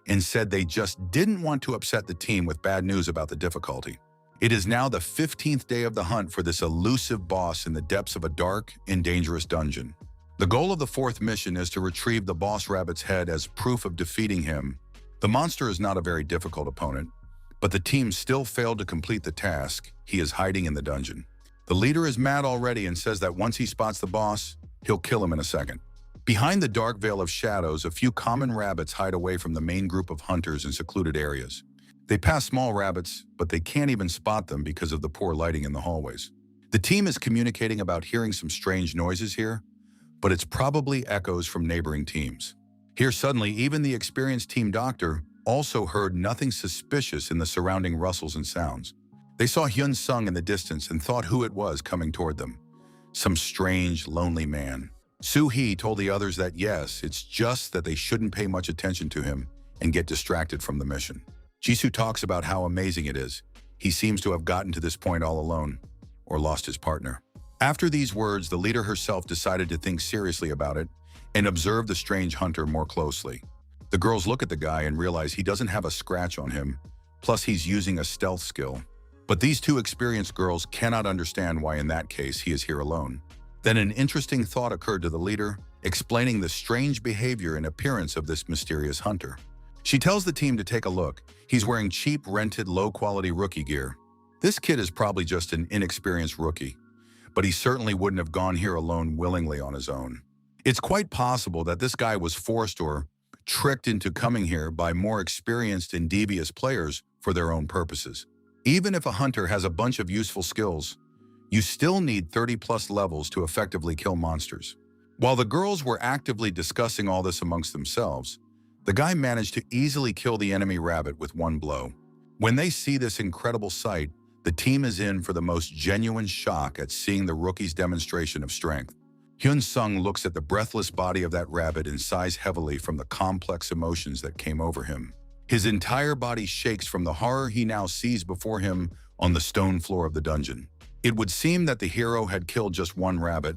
and said they just didn't want to upset the team with bad news about the difficulty. It is now the 15th day of the hunt for this elusive boss in the depths of a dark and dangerous dungeon. The goal of the 4th mission is to retrieve the boss rabbit's head as proof of defeating him. The monster is not a very difficult opponent, but the team still failed to complete the task. He is hiding in the dungeon. The leader is mad already and says that once he spots the boss, he'll kill him in a second. Behind the dark veil of shadows, a few common rabbits hide away from the main group of hunters in secluded areas. They pass small rabbits, but they can't even spot them because of the poor lighting in the hallways. The team is communicating about hearing some strange noises here, but it's probably echoes from neighboring teams. Here suddenly, even the experienced team doctor also heard nothing suspicious in the surrounding rustles and sounds. They saw Hyun-sung in the distance and thought who it was coming toward them. Some strange, lonely man. Soo-hee told the others that yes, it's just that they shouldn't pay much attention to him and get distracted from the mission. Jisoo talks about how amazing it is. He seems to have gotten to this point all alone, or lost his partner. After these words, the leader herself decided to think seriously about it and observe the strange hunter more closely. The girls look at the guy and realize he doesn't have a scratch on him, plus he's using a stealth skill. But these two experienced girls cannot understand why in that case he is here alone. Then an interesting thought occurred to the leader, explaining the strange behavior and appearance of this mysterious hunter. She tells the team to take a look. He's wearing cheap, rented, low-quality rookie gear. This kid is probably just an inexperienced rookie, but he certainly wouldn't have gone here alone willingly on his own. It's quite possible that this guy was forced or tricked into coming here by more experienced and devious players for their own purposes. Even if a hunter has a bunch of useful skills, you still need 30+ levels to effectively kill monsters. While the girls were actively discussing all this amongst themselves, the guy managed to easily kill the enemy rabbit with one blow. When they see this incredible sight, the team is in for the most genuine shock at seeing the rookie's demonstration of strength. Hyun-sung looks at the breathless body of that rabbit and sighs heavily from the complex emotions that came over him. His entire body shakes from the horror he now sees before him on the stone floor of the dungeon. It would seem that the hero had killed just one rabbit,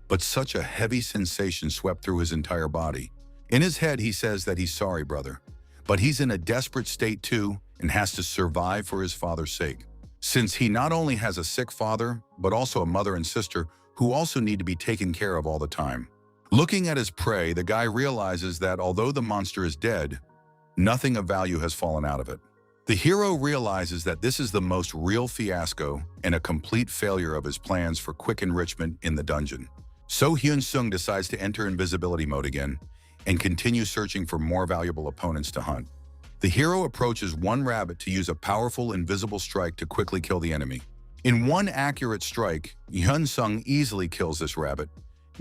but such a heavy sensation swept through his entire body. In his head, he says that he's sorry, brother, but he's in a desperate state too and has to survive for his father's sake. Since he not only has a sick father, but also a mother and sister who also need to be taken care of all the time. Looking at his prey, the guy realizes that although the monster is dead, nothing of value has fallen out of it. The hero realizes that this is the most real fiasco and a complete failure of his plans for quick enrichment in the dungeon. So Hyun-sung decides to enter invisibility mode again and continue searching for more valuable opponents to hunt. The hero approaches one rabbit to use a powerful invisible strike to quickly kill the enemy. In one accurate strike, Hyun-sung easily kills this rabbit,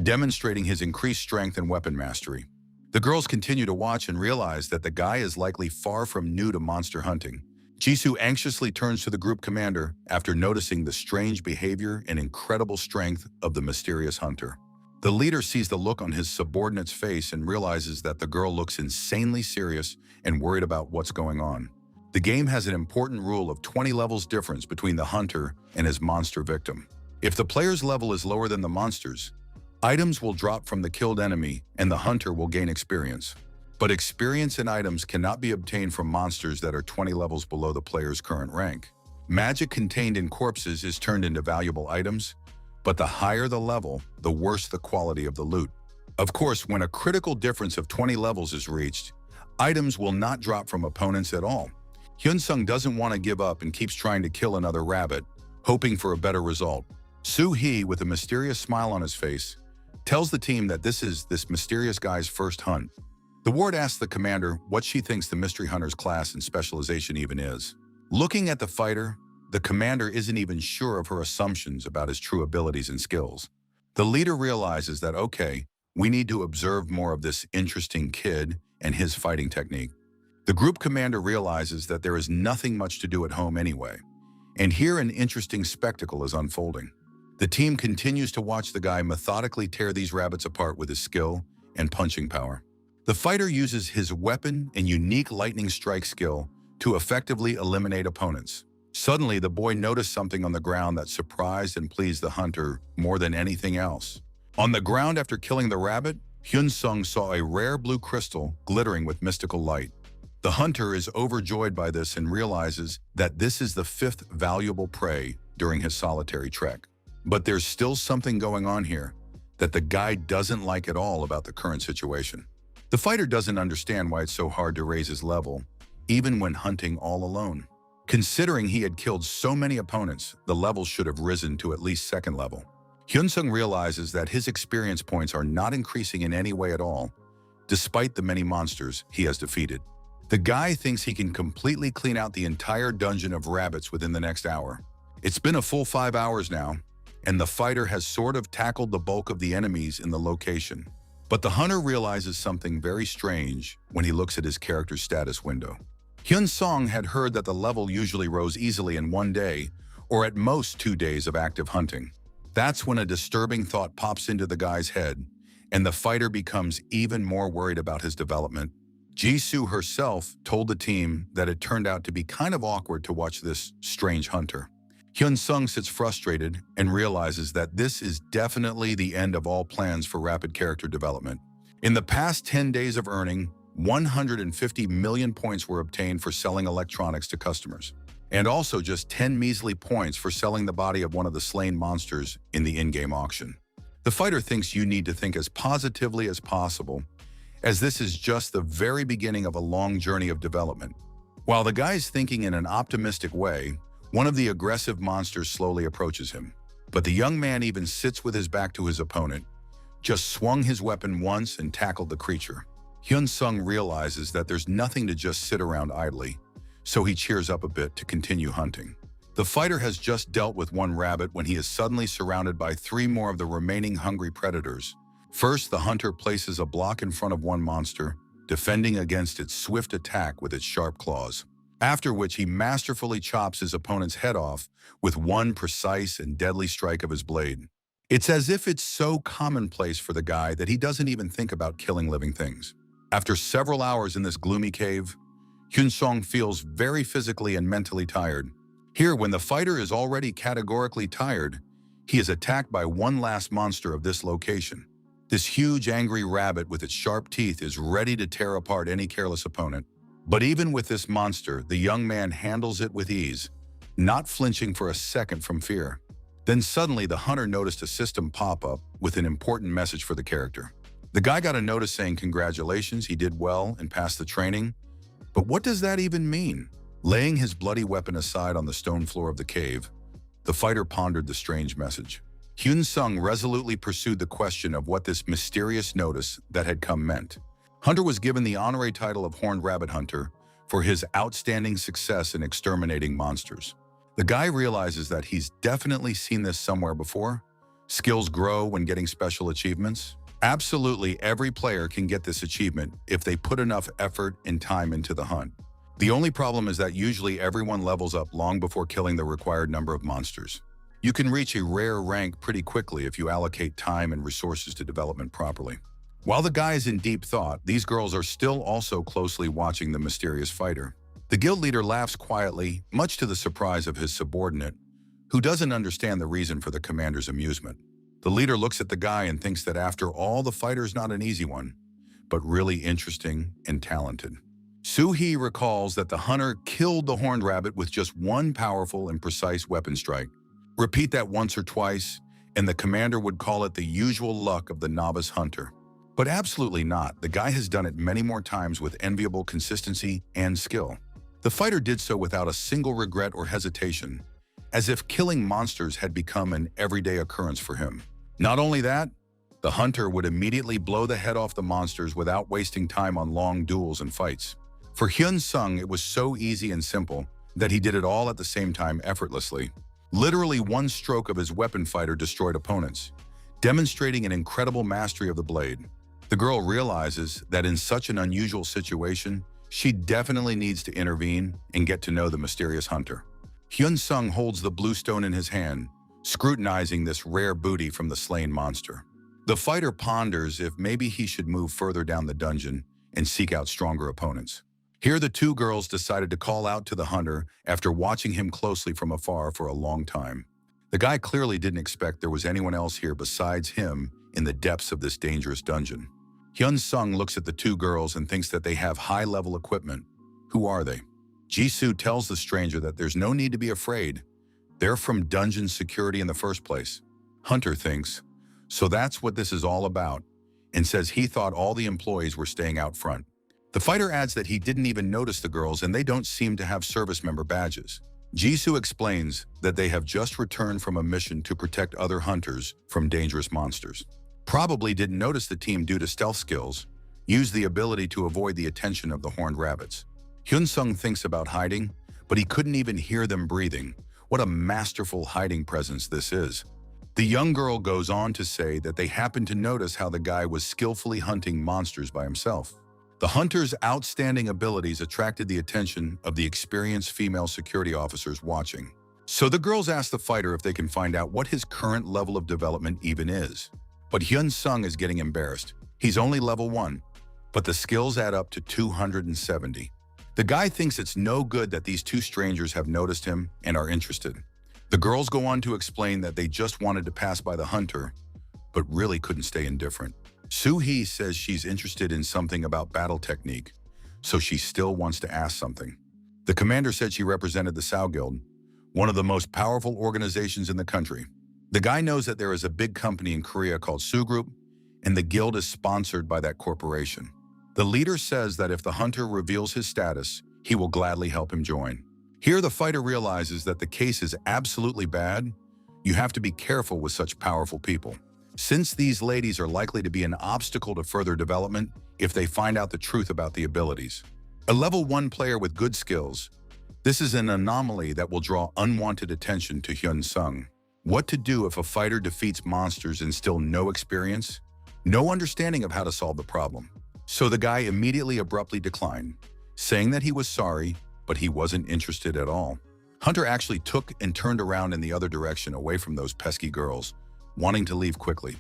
demonstrating his increased strength and weapon mastery. The girls continue to watch and realize that the guy is likely far from new to monster hunting. Jisoo anxiously turns to the group commander after noticing the strange behavior and incredible strength of the mysterious hunter. The leader sees the look on his subordinate's face and realizes that the girl looks insanely serious and worried about what's going on. The game has an important rule of 20 levels difference between the hunter and his monster victim. If the player's level is lower than the monster's, items will drop from the killed enemy and the hunter will gain experience. But experience and items cannot be obtained from monsters that are 20 levels below the player's current rank. Magic contained in corpses is turned into valuable items, but the higher the level, the worse the quality of the loot. Of course, when a critical difference of 20 levels is reached, items will not drop from opponents at all. Hyun-sung doesn't want to give up and keeps trying to kill another rabbit, hoping for a better result. Soo-hee, with a mysterious smile on his face, tells the team that this is this mysterious guy's first hunt. The ward asks the commander what she thinks the mystery hunter's class and specialization even is. Looking at the fighter, the commander isn't even sure of her assumptions about his true abilities and skills. The leader realizes that, okay, we need to observe more of this interesting kid and his fighting technique. The group commander realizes that there is nothing much to do at home anyway, and here an interesting spectacle is unfolding. The team continues to watch the guy methodically tear these rabbits apart with his skill and punching power. The fighter uses his weapon and unique lightning strike skill to effectively eliminate opponents. Suddenly, the boy noticed something on the ground that surprised and pleased the hunter more than anything else. On the ground after killing the rabbit, Hyun-sung saw a rare blue crystal glittering with mystical light. The hunter is overjoyed by this and realizes that this is the 5th valuable prey during his solitary trek. But there's still something going on here that the guy doesn't like at all about the current situation. The fighter doesn't understand why it's so hard to raise his level, even when hunting all alone. Considering he had killed so many opponents, the level should have risen to at least 2nd level. Hyun-sung realizes that his experience points are not increasing in any way at all, despite the many monsters he has defeated. The guy thinks he can completely clean out the entire dungeon of rabbits within the next hour. It's been a full 5 hours now, and the fighter has sort of tackled the bulk of the enemies in the location. But the hunter realizes something very strange when he looks at his character's status window. Hyun-sung had heard that the level usually rose easily in 1 day, or at most 2 days of active hunting. That's when a disturbing thought pops into the guy's head, and the fighter becomes even more worried about his development. Jisoo herself told the team that it turned out to be kind of awkward to watch this strange hunter. Hyun-sung sits frustrated and realizes that this is definitely the end of all plans for rapid character development. In the past 10 days of earning, 150 million points were obtained for selling electronics to customers, and also just 10 measly points for selling the body of one of the slain monsters in the in-game auction. The fighter thinks you need to think as positively as possible, as this is just the very beginning of a long journey of development. While the guy's thinking in an optimistic way, one of the aggressive monsters slowly approaches him. But the young man even sits with his back to his opponent, just swung his weapon once and tackled the creature. Hyun-sung realizes that there's nothing to just sit around idly, so he cheers up a bit to continue hunting. The fighter has just dealt with 1 rabbit when he is suddenly surrounded by 3 more of the remaining hungry predators. First, the hunter places a block in front of one monster, defending against its swift attack with its sharp claws. After which he masterfully chops his opponent's head off with one precise and deadly strike of his blade. It's as if it's so commonplace for the guy that he doesn't even think about killing living things. After several hours in this gloomy cave, Hyun-sung feels very physically and mentally tired. Here, when the fighter is already categorically tired, he is attacked by one last monster of this location. This huge angry rabbit with its sharp teeth is ready to tear apart any careless opponent. But even with this monster, the young man handles it with ease, not flinching for a second from fear. Then suddenly the hunter noticed a system pop up with an important message for the character. The guy got a notice saying congratulations, he did well and passed the training. But what does that even mean? Laying his bloody weapon aside on the stone floor of the cave, the fighter pondered the strange message. Hyun-sung resolutely pursued the question of what this mysterious notice that had come meant. Hunter was given the honorary title of Horned Rabbit Hunter for his outstanding success in exterminating monsters. The guy realizes that he's definitely seen this somewhere before. Skills grow when getting special achievements. Absolutely every player can get this achievement if they put enough effort and time into the hunt. The only problem is that usually everyone levels up long before killing the required number of monsters. You can reach a rare rank pretty quickly if you allocate time and resources to development properly. While the guy is in deep thought, these girls are still also closely watching the mysterious fighter. The guild leader laughs quietly, much to the surprise of his subordinate, who doesn't understand the reason for the commander's amusement. The leader looks at the guy and thinks that after all, the fighter's not an easy one, but really interesting and talented. Soo-hee recalls that the hunter killed the horned rabbit with just one powerful and precise weapon strike. Repeat that once or twice, and the commander would call it the usual luck of the novice hunter. But absolutely not. The guy has done it many more times with enviable consistency and skill. The fighter did so without a single regret or hesitation, as if killing monsters had become an everyday occurrence for him. Not only that, the hunter would immediately blow the head off the monsters without wasting time on long duels and fights. For Hyun Sung, it was so easy and simple that he did it all at the same time effortlessly. Literally one stroke of his weapon fighter destroyed opponents, demonstrating an incredible mastery of the blade. The girl realizes that in such an unusual situation, she definitely needs to intervene and get to know the mysterious hunter. Hyun Sung holds the blue stone in his hand, scrutinizing this rare booty from the slain monster. The fighter ponders if maybe he should move further down the dungeon and seek out stronger opponents. Here the two girls decided to call out to the hunter after watching him closely from afar for a long time. The guy clearly didn't expect there was anyone else here besides him in the depths of this dangerous dungeon. Hyun Sung looks at the two girls and thinks that they have high-level equipment. Who are they? Jisoo tells the stranger that there's no need to be afraid. They're from dungeon security in the first place. Hunter thinks, so that's what this is all about, and says he thought all the employees were staying out front. The fighter adds that he didn't even notice the girls and they don't seem to have service member badges. Jisoo explains that they have just returned from a mission to protect other hunters from dangerous monsters. Probably didn't notice the team due to stealth skills, used the ability to avoid the attention of the horned rabbits. Hyun Sung thinks about hiding, but he couldn't even hear them breathing. What a masterful hiding presence this is. The young girl goes on to say that they happened to notice how the guy was skillfully hunting monsters by himself. The hunter's outstanding abilities attracted the attention of the experienced female security officers watching. So the girls ask the fighter if they can find out what his current level of development even is. But Hyun Sung is getting embarrassed. He's only level 1, but the skills add up to 270. The guy thinks it's no good that these two strangers have noticed him and are interested. The girls go on to explain that they just wanted to pass by the hunter, but really couldn't stay indifferent. Soo-hee says she's interested in something about battle technique, so she still wants to ask something. The commander said she represented the Sao Guild, one of the most powerful organizations in the country. The guy knows that there is a big company in Korea called Soo Group, and the guild is sponsored by that corporation. The leader says that if the hunter reveals his status, he will gladly help him join. Here the fighter realizes that the case is absolutely bad. You have to be careful with such powerful people, since these ladies are likely to be an obstacle to further development if they find out the truth about the abilities. A level 1 player with good skills, this is an anomaly that will draw unwanted attention to Hyun Sung. What to do if a fighter defeats monsters and still no experience? No understanding of how to solve the problem. So the guy immediately abruptly declined, saying that he was sorry, but he wasn't interested at all. Hunter actually took and turned around in the other direction away from those pesky girls, wanting to leave quickly.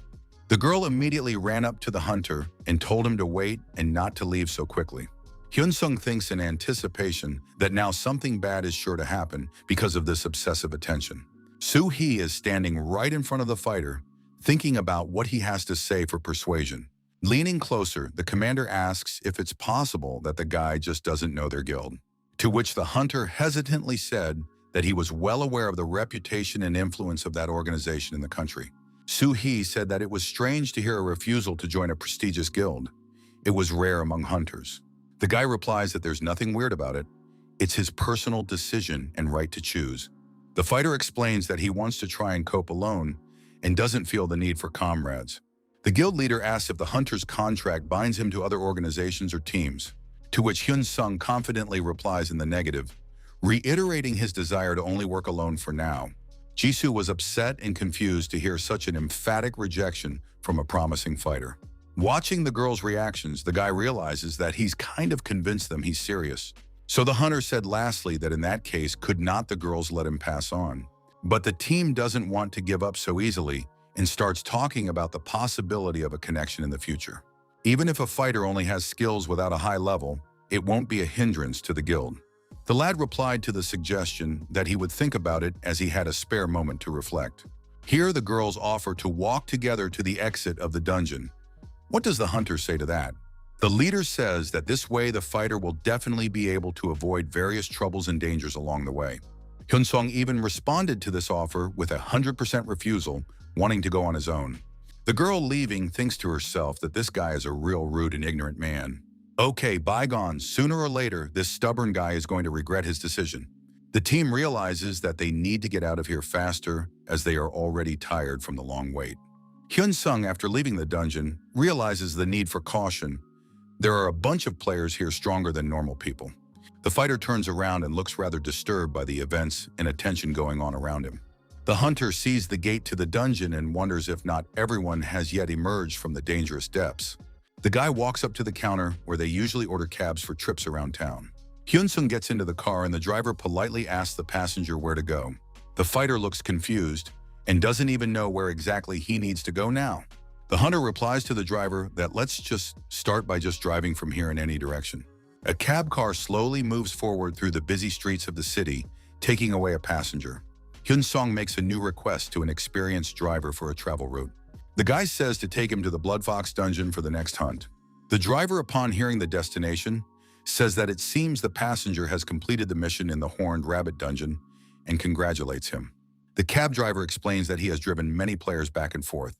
The girl immediately ran up to the hunter and told him to wait and not to leave so quickly. Hyun Sung thinks in anticipation that now something bad is sure to happen because of this obsessive attention. Soo-hee is standing right in front of the fighter, thinking about what he has to say for persuasion. Leaning closer, the commander asks if it's possible that the guy just doesn't know their guild, to which the hunter hesitantly said that he was well aware of the reputation and influence of that organization in the country. Soo-hee said that it was strange to hear a refusal to join a prestigious guild. It was rare among hunters. The guy replies that there's nothing weird about it. It's his personal decision and right to choose. The fighter explains that he wants to try and cope alone and doesn't feel the need for comrades. The guild leader asks if the hunter's contract binds him to other organizations or teams, to which Hyun Sung confidently replies in the negative, reiterating his desire to only work alone for now. Jisoo was upset and confused to hear such an emphatic rejection from a promising fighter. Watching the girls' reactions, the guy realizes that he's kind of convinced them he's serious. So the hunter said lastly that in that case, could not the girls let him pass on? But the team doesn't want to give up so easily and starts talking about the possibility of a connection in the future. Even if a fighter only has skills without a high level, it won't be a hindrance to the guild. The lad replied to the suggestion that he would think about it as he had a spare moment to reflect. Here the girls offer to walk together to the exit of the dungeon. What does the hunter say to that? The leader says that this way the fighter will definitely be able to avoid various troubles and dangers along the way. Hyun Sung even responded to this offer with a 100% refusal, wanting to go on his own. The girl leaving thinks to herself that this guy is a real rude and ignorant man. Okay, bygones. Sooner or later, this stubborn guy is going to regret his decision. The team realizes that they need to get out of here faster as they are already tired from the long wait. Hyun-sung, after leaving the dungeon, realizes the need for caution. There are a bunch of players here stronger than normal people. The fighter turns around and looks rather disturbed by the events and attention going on around him. The hunter sees the gate to the dungeon and wonders if not everyone has yet emerged from the dangerous depths. The guy walks up to the counter where they usually order cabs for trips around town. Hyun-sung gets into the car and the driver politely asks the passenger where to go. The fighter looks confused and doesn't even know where exactly he needs to go now. The hunter replies to the driver that let's just start by just driving from here in any direction. A cab car slowly moves forward through the busy streets of the city, taking away a passenger. Hyun-sung makes a new request to an experienced driver for a travel route. The guy says to take him to the Blood Fox dungeon for the next hunt. The driver, upon hearing the destination, says that it seems the passenger has completed the mission in the Horned Rabbit dungeon and congratulates him. The cab driver explains that he has driven many players back and forth,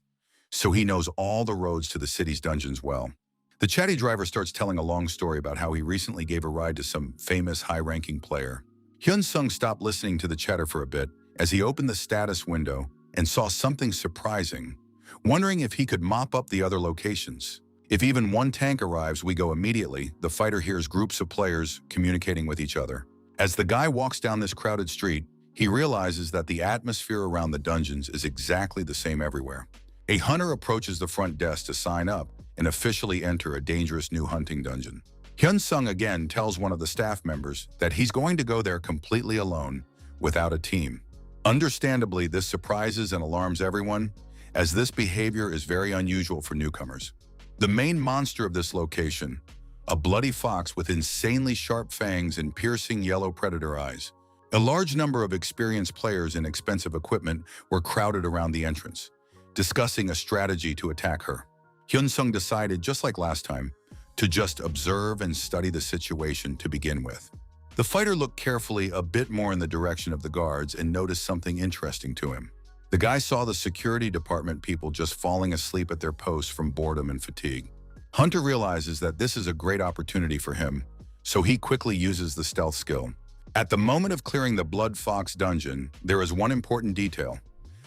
so he knows all the roads to the city's dungeons well. The chatty driver starts telling a long story about how he recently gave a ride to some famous high-ranking player. Hyun-sung stopped listening to the chatter for a bit as he opened the status window and saw something surprising, wondering if he could mop up the other locations. If even one tank arrives, we go immediately. The fighter hears groups of players communicating with each other. As the guy walks down this crowded street, he realizes that the atmosphere around the dungeons is exactly the same everywhere. A hunter approaches the front desk to sign up and officially enter a dangerous new hunting dungeon. Hyun-sung again tells one of the staff members that he's going to go there completely alone, without a team. Understandably, this surprises and alarms everyone, as this behavior is very unusual for newcomers. The main monster of this location, a bloody fox with insanely sharp fangs and piercing yellow predator eyes. A large number of experienced players in expensive equipment were crowded around the entrance, discussing a strategy to attack her. Hyun-sung decided, just like last time, to just observe and study the situation to begin with. The fighter looked carefully a bit more in the direction of the guards and noticed something interesting to him. The guy saw the security department people just falling asleep at their posts from boredom and fatigue. Hunter realizes that this is a great opportunity for him, so he quickly uses the stealth skill. At the moment of clearing the Blood Fox dungeon, there is one important detail.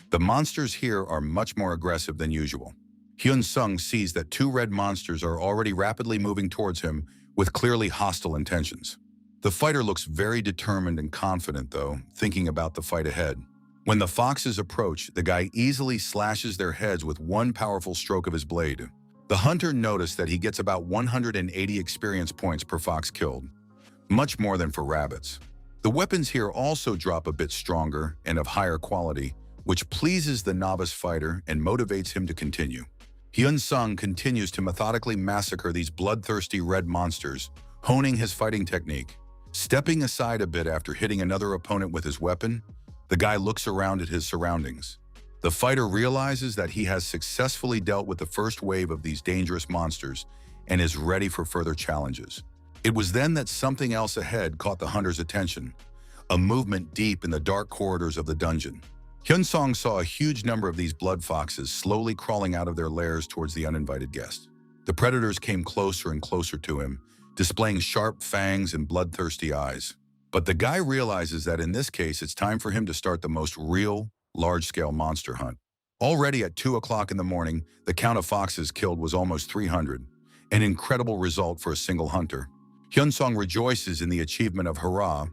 The monsters here are much more aggressive than usual. Hyun-sung sees that two red monsters are already rapidly moving towards him with clearly hostile intentions. The fighter looks very determined and confident, though, thinking about the fight ahead. When the foxes approach, the guy easily slashes their heads with one powerful stroke of his blade. The hunter noticed that he gets about 180 experience points per fox killed, much more than for rabbits. The weapons here also drop a bit stronger and of higher quality, which pleases the novice fighter and motivates him to continue. Hyun-sung continues to methodically massacre these bloodthirsty red monsters, honing his fighting technique. Stepping aside a bit after hitting another opponent with his weapon, the guy looks around at his surroundings. The fighter realizes that he has successfully dealt with the first wave of these dangerous monsters and is ready for further challenges. It was then that something else ahead caught the hunter's attention, a movement deep in the dark corridors of the dungeon. Hyun-sung saw a huge number of these blood foxes slowly crawling out of their lairs towards the uninvited guest. The predators came closer and closer to him, displaying sharp fangs and bloodthirsty eyes. But the guy realizes that in this case, it's time for him to start the most real, large-scale monster hunt. Already at 2 o'clock in the morning, the count of foxes killed was almost 300, an incredible result for a single hunter. Hyun-sung rejoices in the achievement of hurrah,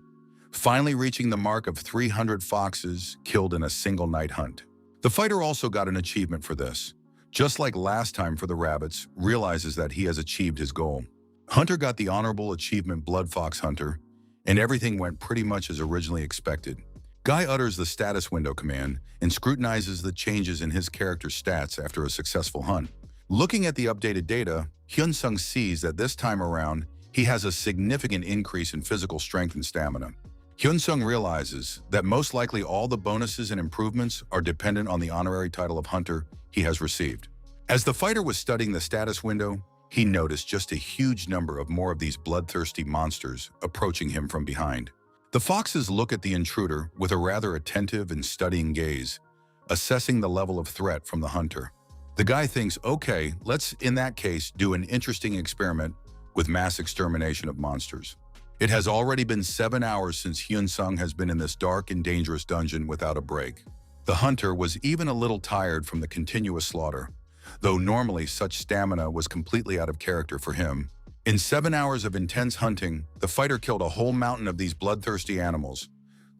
finally reaching the mark of 300 foxes killed in a single night hunt. The fighter also got an achievement for this. Just like last time for the rabbits, realizes that he has achieved his goal. Hunter got the honorable achievement Blood Fox Hunter, and everything went pretty much as originally expected. Guy utters the status window command and scrutinizes the changes in his character's stats after a successful hunt. Looking at the updated data, Hyun-sung sees that this time around, he has a significant increase in physical strength and stamina. Hyun-sung realizes that most likely all the bonuses and improvements are dependent on the honorary title of Hunter he has received. As the fighter was studying the status window, he noticed just a huge number of more of these bloodthirsty monsters approaching him from behind. The foxes look at the intruder with a rather attentive and studying gaze, assessing the level of threat from the hunter. The guy thinks, okay, let's in that case do an interesting experiment with mass extermination of monsters. It has already been 7 hours since Hyun-sung has been in this dark and dangerous dungeon without a break. The hunter was even a little tired from the continuous slaughter, though normally such stamina was completely out of character for him. In 7 hours of intense hunting, the fighter killed a whole mountain of these bloodthirsty animals,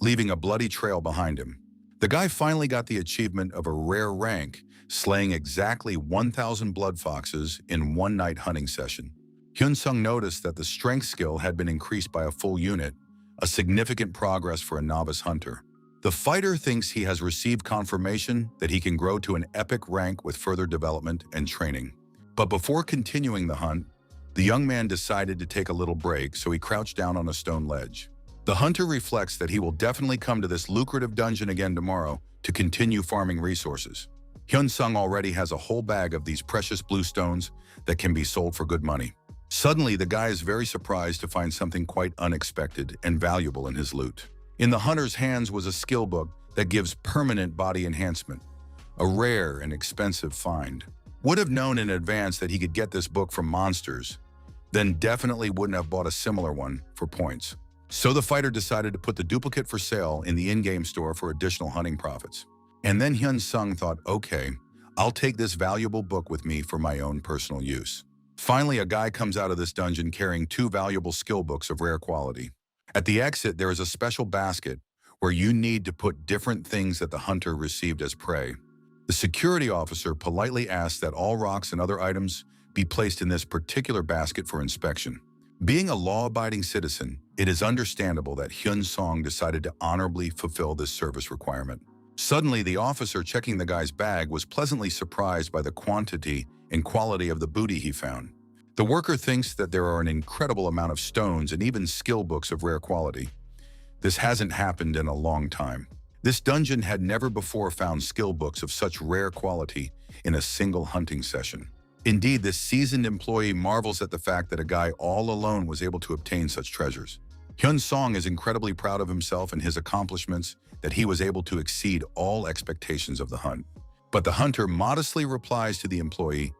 leaving a bloody trail behind him. The guy finally got the achievement of a rare rank, slaying exactly 1,000 blood foxes in one night hunting session. Hyun-sung noticed that the strength skill had been increased by a full unit, a significant progress for a novice hunter. The fighter thinks he has received confirmation that he can grow to an epic rank with further development and training. But before continuing the hunt, the young man decided to take a little break, so he crouched down on a stone ledge. The hunter reflects that he will definitely come to this lucrative dungeon again tomorrow to continue farming resources. Hyun-sung already has a whole bag of these precious blue stones that can be sold for good money. Suddenly, the guy is very surprised to find something quite unexpected and valuable in his loot. In the hunter's hands was a skill book that gives permanent body enhancement, a rare and expensive find. Would have known in advance that he could get this book from monsters, then definitely wouldn't have bought a similar one for points. So the fighter decided to put the duplicate for sale in the in-game store for additional hunting profits. And then Hyun-sung thought, okay, I'll take this valuable book with me for my own personal use. Finally, a guy comes out of this dungeon carrying 2 valuable skill books of rare quality. At the exit, there is a special basket where you need to put different things that the hunter received as prey. The security officer politely asks that all rocks and other items be placed in this particular basket for inspection. Being a law-abiding citizen, it is understandable that Hyun-sung decided to honorably fulfill this service requirement. Suddenly, the officer checking the guy's bag was pleasantly surprised by the quantity and quality of the booty he found. The worker thinks that there are an incredible amount of stones and even skill books of rare quality. This hasn't happened in a long time. This dungeon had never before found skill books of such rare quality in a single hunting session. Indeed, this seasoned employee marvels at the fact that a guy all alone was able to obtain such treasures. Hyun-sung is incredibly proud of himself and his accomplishments, that he was able to exceed all expectations of the hunt. But the hunter modestly replies to the employee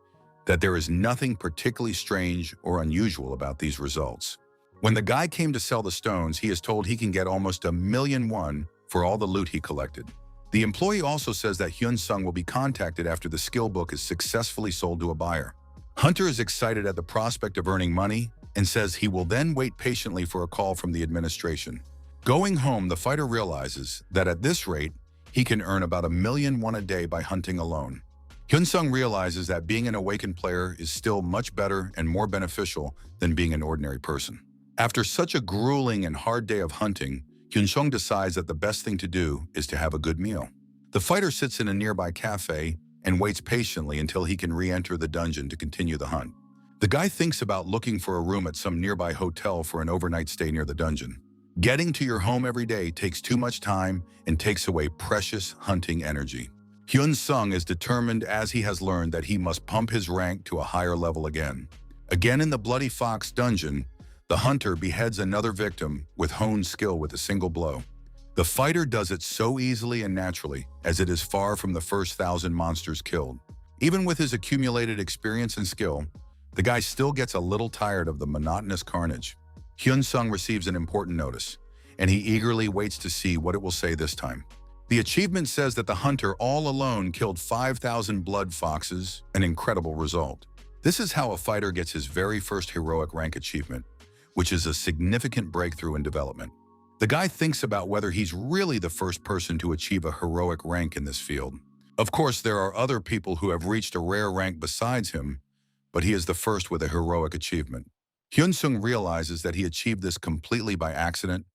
that there is nothing particularly strange or unusual about these results. When the guy came to sell the stones, he is told he can get almost 1,000,000 won for all the loot he collected. The employee also says that Hyun-sung will be contacted after the skill book is successfully sold to a buyer. Hunter is excited at the prospect of earning money and says he will then wait patiently for a call from the administration. Going home, the fighter realizes that at this rate, he can earn about 1,000,000 won a day by hunting alone. Hyun-sung realizes that being an awakened player is still much better and more beneficial than being an ordinary person. After such a grueling and hard day of hunting, Hyun-sung decides that the best thing to do is to have a good meal. The fighter sits in a nearby cafe and waits patiently until he can re-enter the dungeon to continue the hunt. The guy thinks about looking for a room at some nearby hotel for an overnight stay near the dungeon. Getting to your home every day takes too much time and takes away precious hunting energy. Hyun-sung is determined, as he has learned, that he must pump his rank to a higher level again. Again in the Bloody Fox dungeon, the hunter beheads another victim with honed skill with a single blow. The fighter does it so easily and naturally, as it is far from the first 1,000 monsters killed. Even with his accumulated experience and skill, the guy still gets a little tired of the monotonous carnage. Hyun-sung receives an important notice, and he eagerly waits to see what it will say this time. The achievement says that the hunter all alone killed 5,000 blood foxes, an incredible result. This is how a fighter gets his very first heroic rank achievement, which is a significant breakthrough in development. The guy thinks about whether he's really the first person to achieve a heroic rank in this field. Of course, there are other people who have reached a rare rank besides him, but he is the first with a heroic achievement. Hyun-sung realizes that he achieved this completely by accident,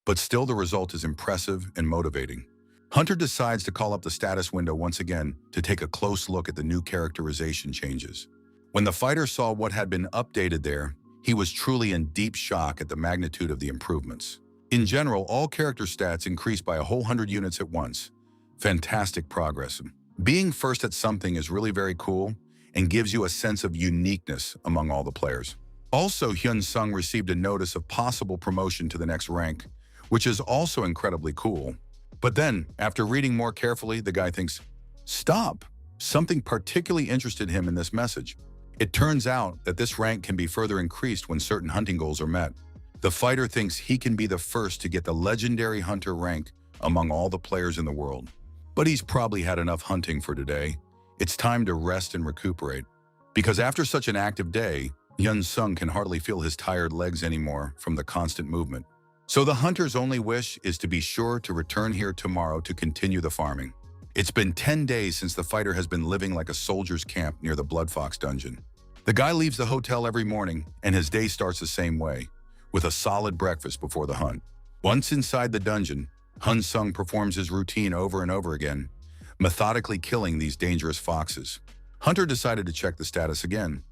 but still the result is impressive and motivating. Hunter decides to call up the status window once again to take a close look at the new characterization changes. When the fighter saw what had been updated there, he was truly in deep shock at the magnitude of the improvements. In general, all character stats increased by a whole 100 units at once. Fantastic progress. Being first at something is really very cool and gives you a sense of uniqueness among all the players. Also, Hyun-sung received a notice of possible promotion to the next rank, which is also incredibly cool. But then, after reading more carefully, the guy thinks, stop! Something particularly interested him in this message. It turns out that this rank can be further increased when certain hunting goals are met. The fighter thinks he can be the first to get the legendary hunter rank among all the players in the world. But he's probably had enough hunting for today. It's time to rest and recuperate. Because after such an active day, Hyun Sung can hardly feel his tired legs anymore from the constant movement. So the hunter's only wish is to be sure to return here tomorrow to continue the farming. It's been 10 days since the fighter has been living like a soldier's camp near the Blood Fox dungeon. The guy leaves the hotel every morning, and his day starts the same way, with a solid breakfast before the hunt. Once inside the dungeon, Hyun Sung performs his routine over and over again, methodically killing these dangerous foxes. Hunter decided to check the status again.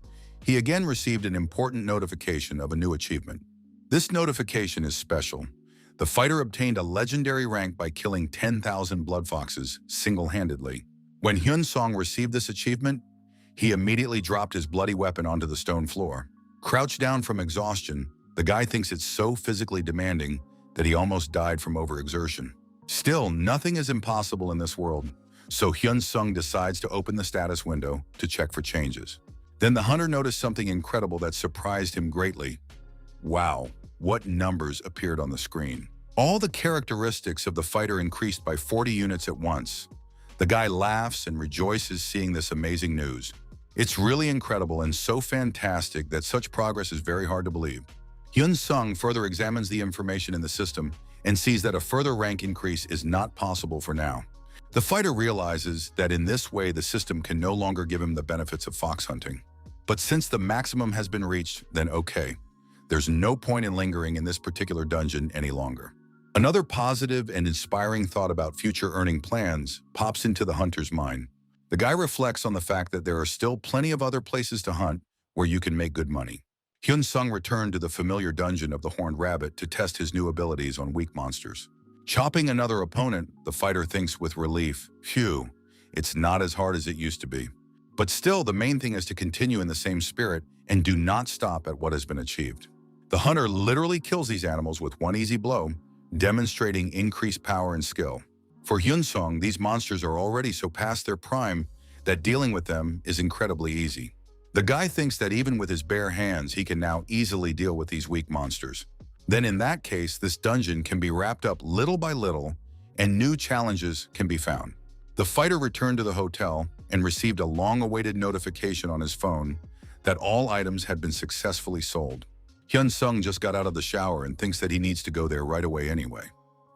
He again received an important notification of a new achievement. This notification is special. The fighter obtained a legendary rank by killing 10,000 blood foxes single-handedly. When Hyun Sung received this achievement, he immediately dropped his bloody weapon onto the stone floor. Crouched down from exhaustion, the guy thinks it's so physically demanding that he almost died from overexertion. Still, nothing is impossible in this world, so Hyun Sung decides to open the status window to check for changes. Then the hunter noticed something incredible that surprised him greatly. Wow, what numbers appeared on the screen. All the characteristics of the fighter increased by 40 units at once. The guy laughs and rejoices seeing this amazing news. It's really incredible and so fantastic that such progress is very hard to believe. Hyun Sung further examines the information in the system and sees that a further rank increase is not possible for now. The fighter realizes that in this way the system can no longer give him the benefits of fox hunting. But since the maximum has been reached, then okay. There's no point in lingering in this particular dungeon any longer. Another positive and inspiring thought about future earning plans pops into the hunter's mind. The guy reflects on the fact that there are still plenty of other places to hunt where you can make good money. Hyun Sung returned to the familiar dungeon of the Horned Rabbit to test his new abilities on weak monsters. Chopping another opponent, the fighter thinks with relief, phew, it's not as hard as it used to be. But still, the main thing is to continue in the same spirit and do not stop at what has been achieved. The hunter literally kills these animals with one easy blow, demonstrating increased power and skill. For Hyun Sung, these monsters are already so past their prime that dealing with them is incredibly easy. The guy thinks that even with his bare hands, he can now easily deal with these weak monsters. Then in that case, this dungeon can be wrapped up little by little and new challenges can be found. The fighter returned to the hotel and received a long-awaited notification on his phone that all items had been successfully sold. Hyun Sung just got out of the shower and thinks that he needs to go there right away anyway.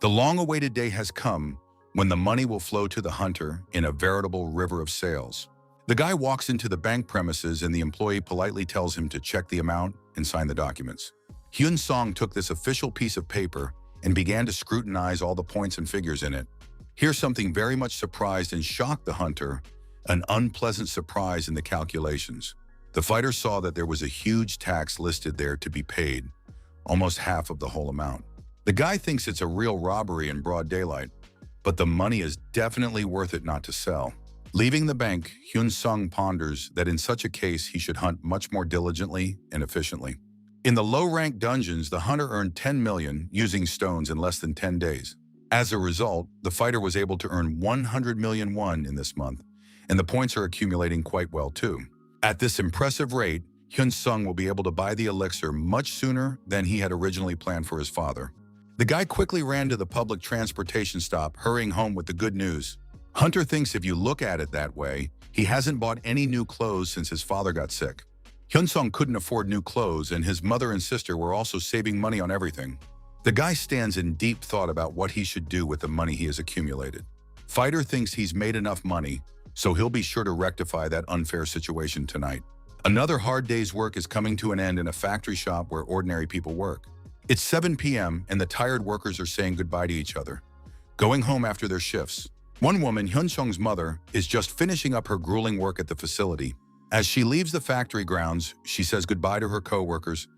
The long-awaited day has come when the money will flow to the hunter in a veritable river of sales. The guy walks into the bank premises and the employee politely tells him to check the amount and sign the documents. Hyun Sung took this official piece of paper and began to scrutinize all the points and figures in it. Here's something very much surprised and shocked the hunter, an unpleasant surprise in the calculations. The fighter saw that there was a huge tax listed there to be paid, almost half of the whole amount. The guy thinks it's a real robbery in broad daylight, but the money is definitely worth it not to sell. Leaving the bank, Hyun Sung ponders that in such a case he should hunt much more diligently and efficiently. In the low-ranked dungeons, the hunter earned 10 million using stones in less than 10 days. As a result, the fighter was able to earn 100 million won in this month, and the points are accumulating quite well too. At this impressive rate, Hyun Sung will be able to buy the elixir much sooner than he had originally planned for his father. The guy quickly ran to the public transportation stop, hurrying home with the good news. Hunter thinks if you look at it that way, he hasn't bought any new clothes since his father got sick. Hyun Sung couldn't afford new clothes, and his mother and sister were also saving money on everything. The guy stands in deep thought about what he should do with the money he has accumulated. Fighter thinks he's made enough money, so he'll be sure to rectify that unfair situation tonight. Another hard day's work is coming to an end in a factory shop where ordinary people work. It's 7 p.m. and the tired workers are saying goodbye to each other, going home after their shifts. One woman, Hyun Sung's mother, is just finishing up her grueling work at the facility. As she leaves the factory grounds, she says goodbye to her co-workers,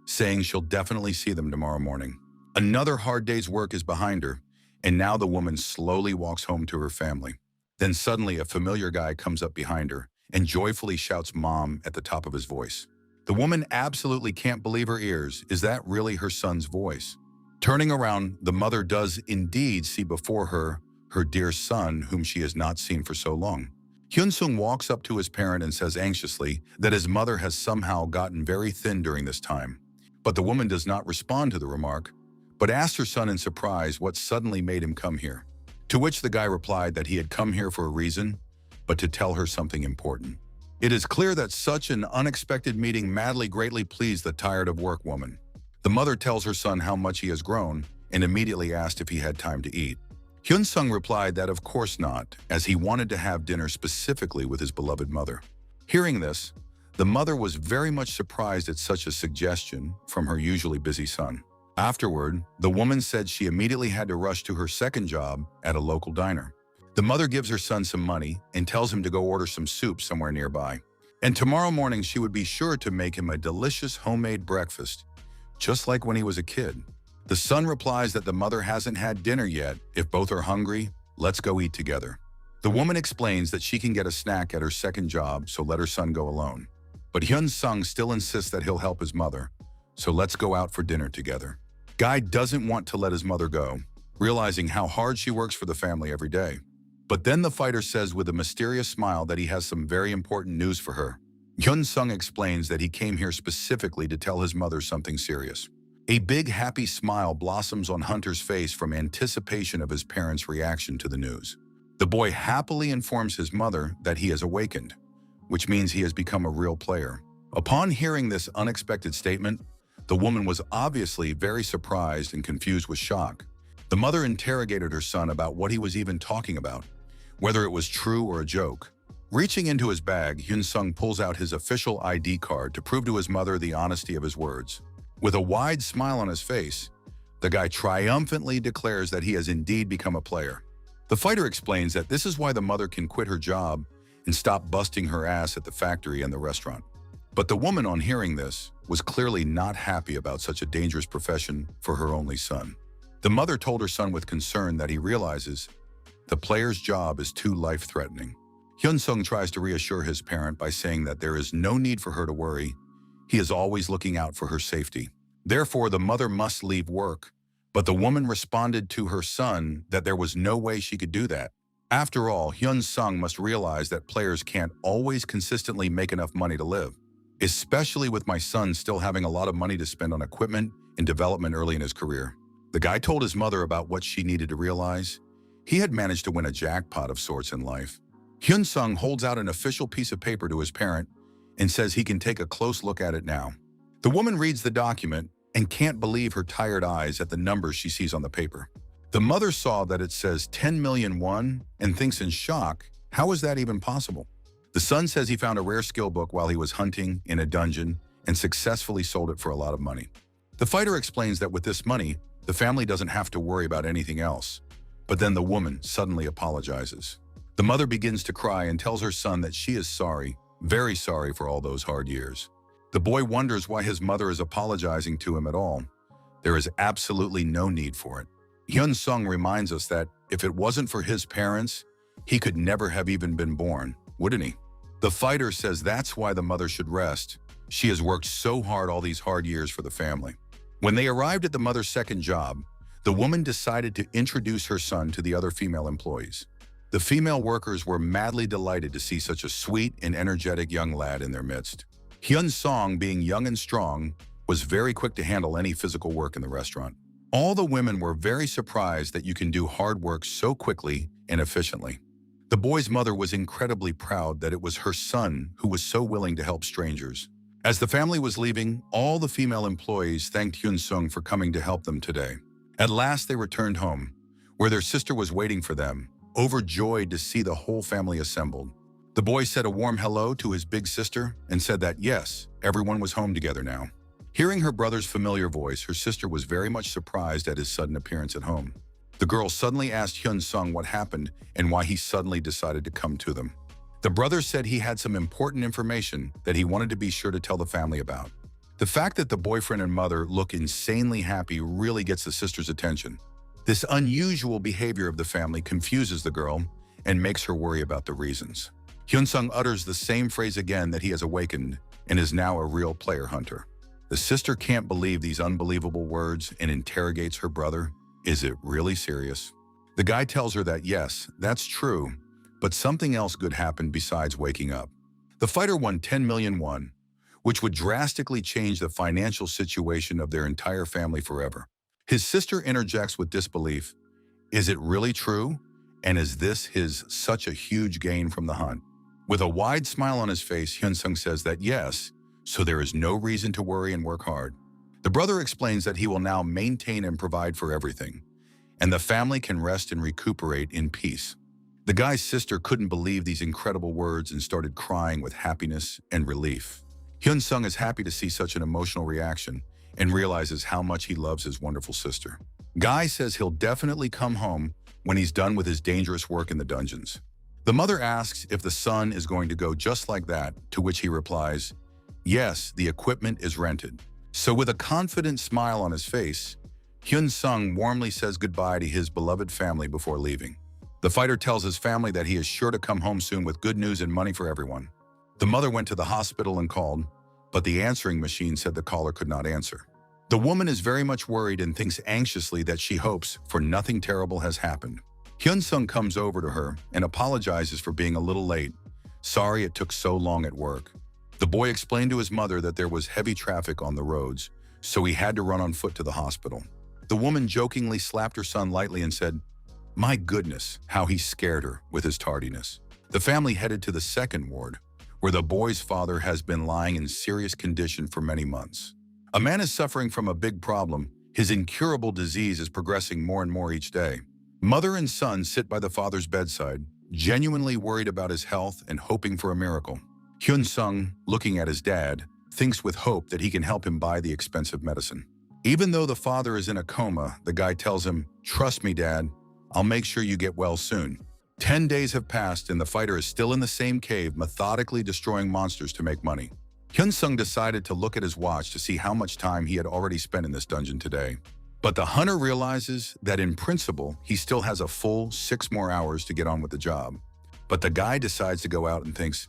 saying she'll definitely see them tomorrow morning. Another hard day's work is behind her, and now the woman slowly walks home to her family. Then suddenly a familiar guy comes up behind her and joyfully shouts "Mom" at the top of his voice. The woman absolutely can't believe her ears. Is that really her son's voice? Turning around, the mother does indeed see before her her dear son, whom she has not seen for so long. Hyun-sung walks up to his parent and says anxiously that his mother has somehow gotten very thin during this time. But the woman does not respond to the remark, but asks her son in surprise what suddenly made him come here. To which the guy replied that he had come here for a reason, but to tell her something important. It is clear that such an unexpected meeting madly greatly pleased the tired-of-work woman. The mother tells her son how much he has grown and immediately asked if he had time to eat. Hyun-sung replied that of course not, as he wanted to have dinner specifically with his beloved mother. Hearing this, the mother was very much surprised at such a suggestion from her usually busy son. Afterward, the woman said she immediately had to rush to her second job at a local diner. The mother gives her son some money and tells him to go order some soup somewhere nearby. And tomorrow morning she would be sure to make him a delicious homemade breakfast, just like when he was a kid. The son replies that the mother hasn't had dinner yet. If both are hungry, let's go eat together. The woman explains that she can get a snack at her second job, so let her son go alone. But Hyun-sung still insists that he'll help his mother, so let's go out for dinner together. Guy doesn't want to let his mother go, realizing how hard she works for the family every day. But then the fighter says with a mysterious smile that he has some very important news for her. Hyun-sung explains that he came here specifically to tell his mother something serious. A big happy smile blossoms on Hunter's face from anticipation of his parents' reaction to the news. The boy happily informs his mother that he has awakened, which means he has become a real player. Upon hearing this unexpected statement, the woman was obviously very surprised and confused with shock. The mother interrogated her son about what he was even talking about, whether it was true or a joke. Reaching into his bag, Hyun-sung pulls out his official ID card to prove to his mother the honesty of his words. With a wide smile on his face, the guy triumphantly declares that he has indeed become a player. The fighter explains that this is why the mother can quit her job and stop busting her ass at the factory and the restaurant. But the woman, on hearing this, was clearly not happy about such a dangerous profession for her only son. The mother told her son with concern that he realizes the player's job is too life-threatening. Hyun-sung tries to reassure his parent by saying that there is no need for her to worry. He is always looking out for her safety. Therefore, the mother must leave work. But the woman responded to her son that there was no way she could do that. After all, Hyun-sung must realize that players can't always consistently make enough money to live, especially with my son still having a lot of money to spend on equipment and development early in his career. The guy told his mother about what she needed to realize. He had managed to win a jackpot of sorts in life. Hyun-sung holds out an official piece of paper to his parent and says he can take a close look at it now. The woman reads the document and can't believe her tired eyes at the numbers she sees on the paper. The mother saw that it says 10 million won and thinks in shock, how is that even possible? The son says he found a rare skill book while he was hunting in a dungeon and successfully sold it for a lot of money. The fighter explains that with this money, the family doesn't have to worry about anything else. But then the woman suddenly apologizes. The mother begins to cry and tells her son that she is sorry, very sorry for all those hard years. The boy wonders why his mother is apologizing to him at all. There is absolutely no need for it. Hyun-sung reminds us that if it wasn't for his parents, he could never have even been born, wouldn't he? The fighter says that's why the mother should rest. She has worked so hard all these hard years for the family. When they arrived at the mother's second job, the woman decided to introduce her son to the other female employees. The female workers were madly delighted to see such a sweet and energetic young lad in their midst. Hyun-sung, being young and strong, was very quick to handle any physical work in the restaurant. All the women were very surprised that you can do hard work so quickly and efficiently. The boy's mother was incredibly proud that it was her son who was so willing to help strangers. As the family was leaving, all the female employees thanked Hyun-sung for coming to help them today. At last they returned home, where their sister was waiting for them, overjoyed to see the whole family assembled. The boy said a warm hello to his big sister and said that yes, everyone was home together now. Hearing her brother's familiar voice, her sister was very much surprised at his sudden appearance at home. The girl suddenly asked Hyun-sung what happened and why he suddenly decided to come to them. The brother said he had some important information that he wanted to be sure to tell the family about. The fact that the boyfriend and mother look insanely happy really gets the sister's attention. This unusual behavior of the family confuses the girl and makes her worry about the reasons. Hyun-sung utters the same phrase again that he has awakened and is now a real player hunter. The sister can't believe these unbelievable words and interrogates her brother. Is it really serious? The guy tells her that yes, that's true, But something else good happened besides waking up. The fighter won 10 million won, which would drastically change the financial situation of their entire family forever. His sister interjects with disbelief. Is it really true? And is this his such a huge gain from the hunt? With a wide smile on his face, Hyun-sung says that yes, so there is no reason to worry and work hard. The brother explains that he will now maintain and provide for everything, and the family can rest and recuperate in peace. The guy's sister couldn't believe these incredible words and started crying with happiness and relief. Hyun-sung is happy to see such an emotional reaction and realizes how much he loves his wonderful sister. Guy says he'll definitely come home when he's done with his dangerous work in the dungeons. The mother asks if the son is going to go just like that, to which he replies, yes, the equipment is rented. So with a confident smile on his face, Hyun-sung warmly says goodbye to his beloved family before leaving. The fighter tells his family that he is sure to come home soon with good news and money for everyone. The mother went to the hospital and called, but the answering machine said the caller could not answer. The woman is very much worried and thinks anxiously that she hopes for nothing terrible has happened. Hyun-sung comes over to her and apologizes for being a little late. Sorry it took so long at work. The boy explained to his mother that there was heavy traffic on the roads, so he had to run on foot to the hospital. The woman jokingly slapped her son lightly and said, my goodness, how he scared her with his tardiness. The family headed to the second ward, where the boy's father has been lying in serious condition for many months. A man is suffering from a big problem. His incurable disease is progressing more and more each day. Mother and son sit by the father's bedside, genuinely worried about his health and hoping for a miracle. Hyun-sung, looking at his dad, thinks with hope that he can help him buy the expensive medicine. Even though the father is in a coma, the guy tells him, trust me, Dad, I'll make sure you get well soon. 10 days have passed and the fighter is still in the same cave, methodically destroying monsters to make money. Hyun-sung decided to look at his watch to see how much time he had already spent in this dungeon today. But the hunter realizes that in principle, he still has a full 6 more hours to get on with the job. But the guy decides to go out and thinks,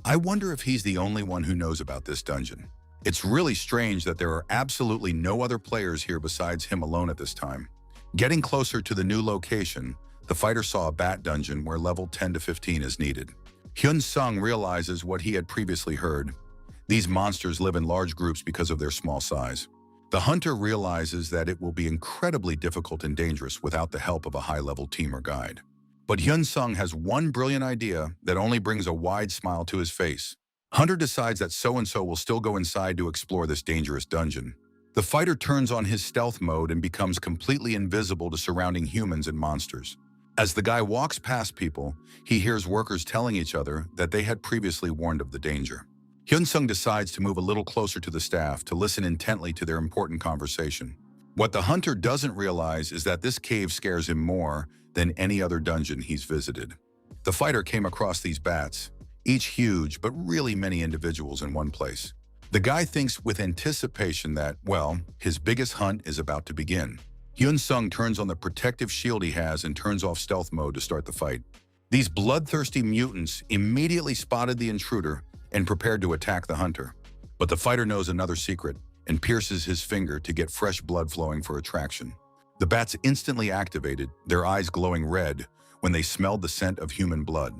I wonder if he's the only one who knows about this dungeon. It's really strange that there are absolutely no other players here besides him alone at this time. Getting closer to the new location, the fighter saw a bat dungeon where level 10 to 15 is needed. Hyun-sung realizes what he had previously heard. These monsters live in large groups because of their small size. The hunter realizes that it will be incredibly difficult and dangerous without the help of a high-level team or guide. But Hyun-sung has one brilliant idea that only brings a wide smile to his face. Hunter decides that so-and-so will still go inside to explore this dangerous dungeon. The fighter turns on his stealth mode and becomes completely invisible to surrounding humans and monsters. As the guy walks past people, he hears workers telling each other that they had previously warned of the danger. Hyun-sung decides to move a little closer to the staff to listen intently to their important conversation. What the hunter doesn't realize is that this cave scares him more than any other dungeon he's visited. The fighter came across these bats, each huge but really many individuals in one place. The guy thinks with anticipation that, well, his biggest hunt is about to begin. Hyun-sung turns on the protective shield he has and turns off stealth mode to start the fight. These bloodthirsty mutants immediately spotted the intruder and prepared to attack the hunter. But the fighter knows another secret and pierces his finger to get fresh blood flowing for attraction. The bats instantly activated, their eyes glowing red when they smelled the scent of human blood.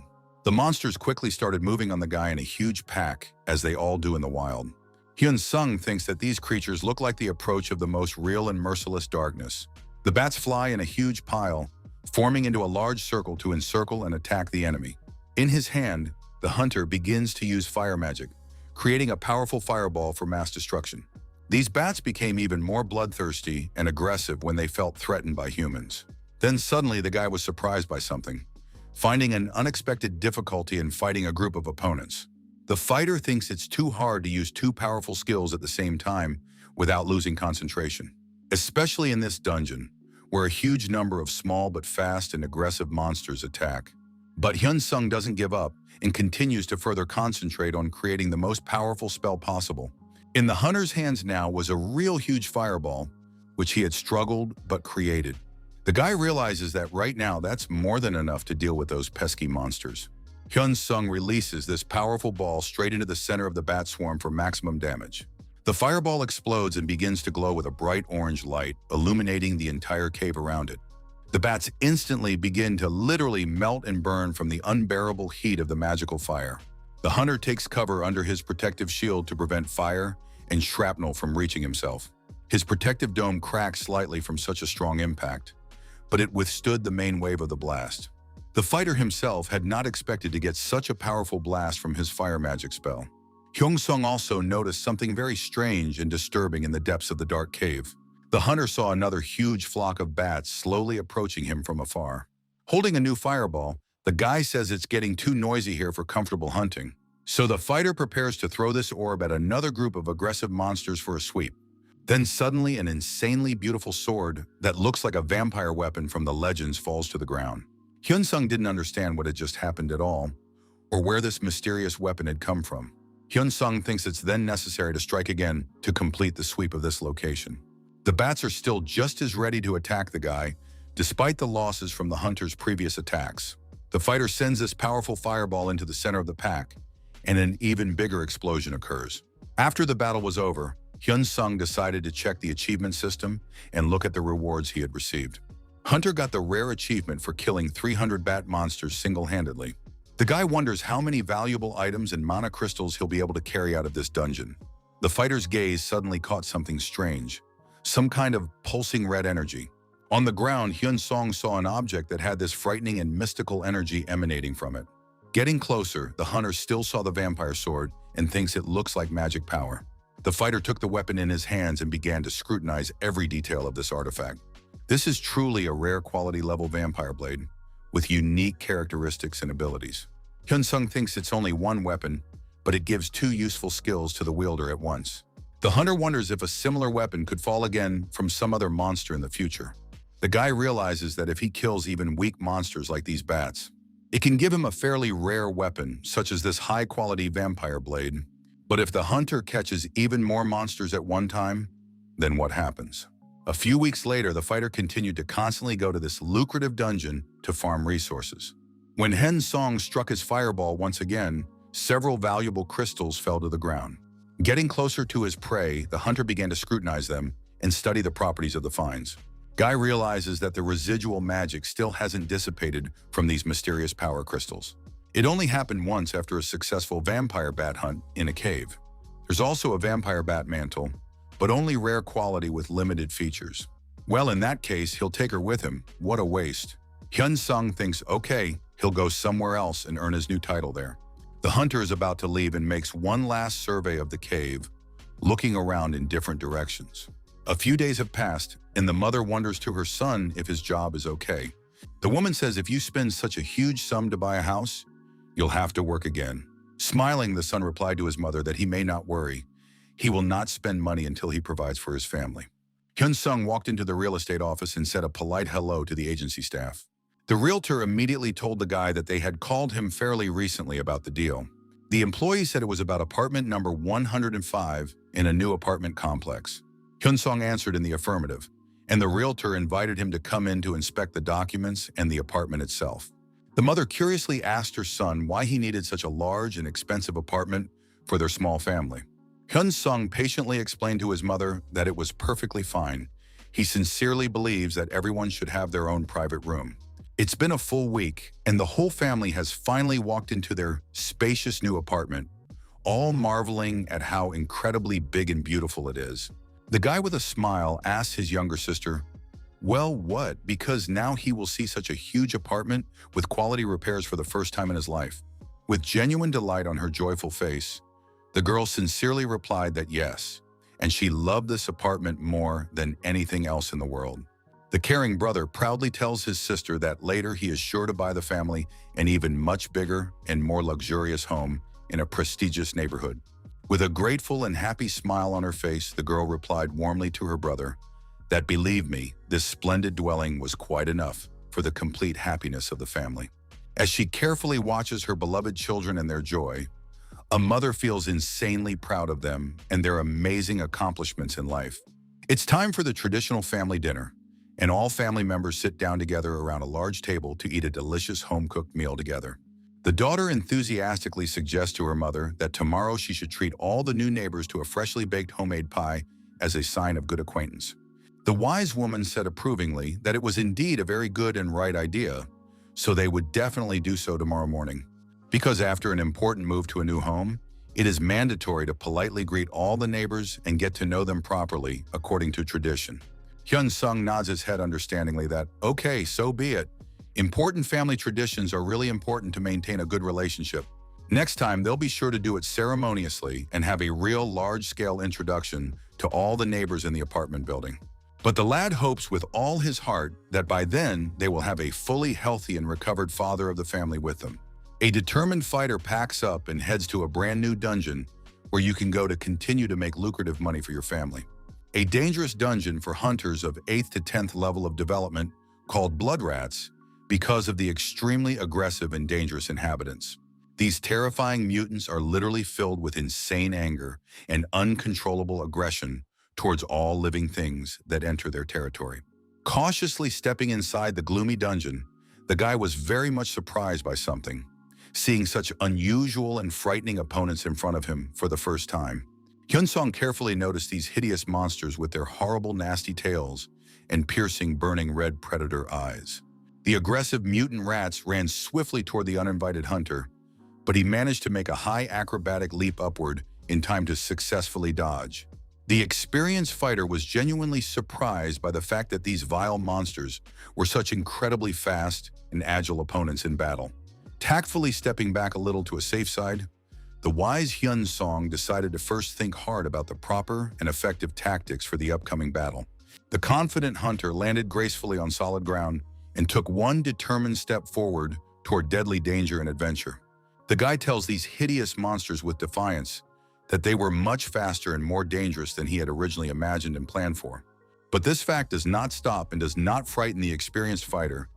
The monsters quickly started moving on the guy in a huge pack, as they all do in the wild. Hyun-sung thinks that these creatures look like the approach of the most real and merciless darkness. The bats fly in a huge pile, forming into a large circle to encircle and attack the enemy. In his hand, the hunter begins to use fire magic, creating a powerful fireball for mass destruction. These bats became even more bloodthirsty and aggressive when they felt threatened by humans. Then suddenly the guy was surprised by something, finding an unexpected difficulty in fighting a group of opponents. The fighter thinks it's too hard to use two powerful skills at the same time without losing concentration, especially in this dungeon, where a huge number of small but fast and aggressive monsters attack. But Hyun-sung doesn't give up and continues to further concentrate on creating the most powerful spell possible. In the hunter's hands now was a real huge fireball, which he had struggled but created. The guy realizes that right now that's more than enough to deal with those pesky monsters. Hyun-sung releases this powerful ball straight into the center of the bat swarm for maximum damage. The fireball explodes and begins to glow with a bright orange light, illuminating the entire cave around it. The bats instantly begin to literally melt and burn from the unbearable heat of the magical fire. The hunter takes cover under his protective shield to prevent fire and shrapnel from reaching himself. His protective dome cracks slightly from such a strong impact, but it withstood the main wave of the blast. The fighter himself had not expected to get such a powerful blast from his fire magic spell. Hyung-sung also noticed something very strange and disturbing in the depths of the dark cave. The hunter saw another huge flock of bats slowly approaching him from afar. Holding a new fireball, the guy says it's getting too noisy here for comfortable hunting. So the fighter prepares to throw this orb at another group of aggressive monsters for a sweep. Then suddenly an insanely beautiful sword that looks like a vampire weapon from the legends falls to the ground. Hyun-sung didn't understand what had just happened at all, or where this mysterious weapon had come from. Hyun-sung thinks it's then necessary to strike again to complete the sweep of this location. The bats are still just as ready to attack the guy, despite the losses from the hunter's previous attacks. The fighter sends this powerful fireball into the center of the pack, and an even bigger explosion occurs. After the battle was over, Hyun-sung decided to check the achievement system and look at the rewards he had received. Hunter got the rare achievement for killing 300 bat monsters single-handedly. The guy wonders how many valuable items and mana crystals he'll be able to carry out of this dungeon. The fighter's gaze suddenly caught something strange, some kind of pulsing red energy. On the ground, Hyun-sung saw an object that had this frightening and mystical energy emanating from it. Getting closer, the hunter still saw the vampire sword and thinks it looks like magic power. The fighter took the weapon in his hands and began to scrutinize every detail of this artifact. This is truly a rare quality level vampire blade, with unique characteristics and abilities. Hyun-sung thinks it's only one weapon, but it gives two useful skills to the wielder at once. The hunter wonders if a similar weapon could fall again from some other monster in the future. The guy realizes that if he kills even weak monsters like these bats, it can give him a fairly rare weapon, such as this high-quality vampire blade. But if the hunter catches even more monsters at one time, then what happens? A few weeks later, the fighter continued to constantly go to this lucrative dungeon to farm resources. When Hyun-sung struck his fireball once again, several valuable crystals fell to the ground. Getting closer to his prey, the hunter began to scrutinize them and study the properties of the finds. Guy realizes that the residual magic still hasn't dissipated from these mysterious power crystals. It only happened once after a successful vampire bat hunt in a cave. There's also a vampire bat mantle, but only rare quality with limited features. Well, in that case, he'll take her with him. What a waste. Hyun-sung thinks, okay, he'll go somewhere else and earn his new title there. The hunter is about to leave and makes one last survey of the cave, looking around in different directions. A few days have passed, and the mother wonders to her son if his job is okay. The woman says if you spend such a huge sum to buy a house, you'll have to work again. Smiling, the son replied to his mother that he may not worry. He will not spend money until he provides for his family. Hyun-sung walked into the real estate office and said a polite hello to the agency staff. The realtor immediately told the guy that they had called him fairly recently about the deal. The employee said it was about apartment number 105 in a new apartment complex. Hyun-sung answered in the affirmative, and the realtor invited him to come in to inspect the documents and the apartment itself. The mother curiously asked her son why he needed such a large and expensive apartment for their small family. Hyun-sung patiently explained to his mother that it was perfectly fine. He sincerely believes that everyone should have their own private room. It's been a full week, and the whole family has finally walked into their spacious new apartment, all marveling at how incredibly big and beautiful it is. The guy with a smile asks his younger sister, well, what? Because now he will see such a huge apartment with quality repairs for the first time in his life. With genuine delight on her joyful face, the girl sincerely replied that yes, and she loved this apartment more than anything else in the world. The caring brother proudly tells his sister that later he is sure to buy the family an even much bigger and more luxurious home in a prestigious neighborhood. With a grateful and happy smile on her face, the girl replied warmly to her brother that, believe me, this splendid dwelling was quite enough for the complete happiness of the family. As she carefully watches her beloved children and their joy, a mother feels insanely proud of them and their amazing accomplishments in life. It's time for the traditional family dinner, and all family members sit down together around a large table to eat a delicious home-cooked meal together. The daughter enthusiastically suggests to her mother that tomorrow she should treat all the new neighbors to a freshly baked homemade pie as a sign of good acquaintance. The wise woman said approvingly that it was indeed a very good and right idea, so they would definitely do so tomorrow morning. Because after an important move to a new home, it is mandatory to politely greet all the neighbors and get to know them properly, according to tradition. Hyun-sung nods his head understandingly that, okay, so be it. Important family traditions are really important to maintain a good relationship. Next time, they'll be sure to do it ceremoniously and have a real large-scale introduction to all the neighbors in the apartment building. But the lad hopes with all his heart that by then they will have a fully healthy and recovered father of the family with them. A determined fighter packs up and heads to a brand new dungeon where you can go to continue to make lucrative money for your family. A dangerous dungeon for hunters of 8th to 10th level of development called blood rats because of the extremely aggressive and dangerous inhabitants. These terrifying mutants are literally filled with insane anger and uncontrollable aggression towards all living things that enter their territory. Cautiously stepping inside the gloomy dungeon, the guy was very much surprised by something, seeing such unusual and frightening opponents in front of him for the first time. Hyun-sung carefully noticed these hideous monsters with their horrible, nasty tails and piercing, burning red predator eyes. The aggressive mutant rats ran swiftly toward the uninvited hunter, but he managed to make a high acrobatic leap upward in time to successfully dodge. The experienced fighter was genuinely surprised by the fact that these vile monsters were such incredibly fast and agile opponents in battle. Tactfully stepping back a little to a safe side, the wise Hyun-sung decided to first think hard about the proper and effective tactics for the upcoming battle. The confident hunter landed gracefully on solid ground and took one determined step forward toward deadly danger and adventure. The guy tells these hideous monsters with defiance that they were much faster and more dangerous than he had originally imagined and planned for. But this fact does not stop and does not frighten the experienced fighter.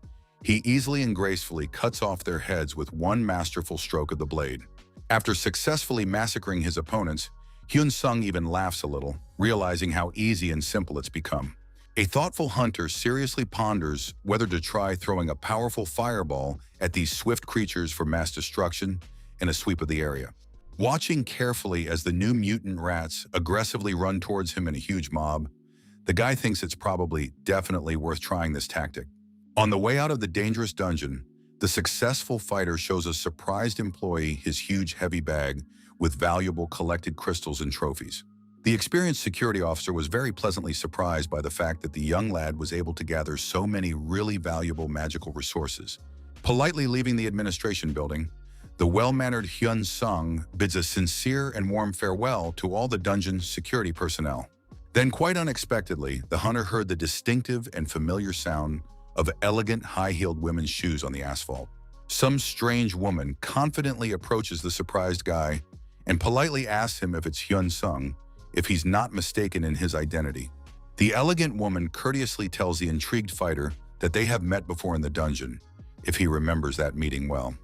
He easily and gracefully cuts off their heads with one masterful stroke of the blade. After successfully massacring his opponents, Hyun-sung even laughs a little, realizing how easy and simple it's become. A thoughtful hunter seriously ponders whether to try throwing a powerful fireball at these swift creatures for mass destruction in a sweep of the area. Watching carefully as the new mutant rats aggressively run towards him in a huge mob, the guy thinks it's probably definitely worth trying this tactic. On the way out of the dangerous dungeon, the successful fighter shows a surprised employee his huge heavy bag with valuable collected crystals and trophies. The experienced security officer was very pleasantly surprised by the fact that the young lad was able to gather so many really valuable magical resources. Politely leaving the administration building, the well-mannered Hyun-sung bids a sincere and warm farewell to all the dungeon's security personnel. Then, quite unexpectedly, the hunter heard the distinctive and familiar sound of elegant high-heeled women's shoes on the asphalt. Some strange woman confidently approaches the surprised guy and politely asks him if it's Hyun-sung, if he's not mistaken in his identity. The elegant woman courteously tells the intrigued fighter that they have met before in the dungeon, if he remembers that meeting well.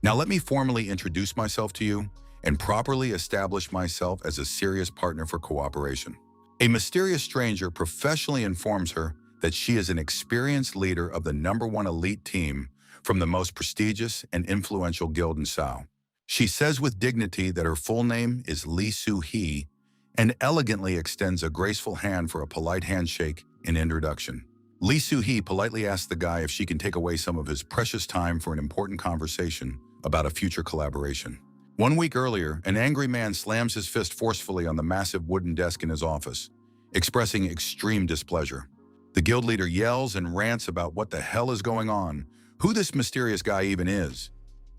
Now let me formally introduce myself to you and properly establish myself as a serious partner for cooperation. A mysterious stranger professionally informs her that she is an experienced leader of the #1 elite team from the most prestigious and influential guild in Seoul. She says with dignity that her full name is Lee Soo-hee and elegantly extends a graceful hand for a polite handshake and introduction. Lee Soo-hee politely asks the guy if she can take away some of his precious time for an important conversation about a future collaboration. 1 week earlier, an angry man slams his fist forcefully on the massive wooden desk in his office, expressing extreme displeasure. The guild leader yells and rants about what the hell is going on, who this mysterious guy even is,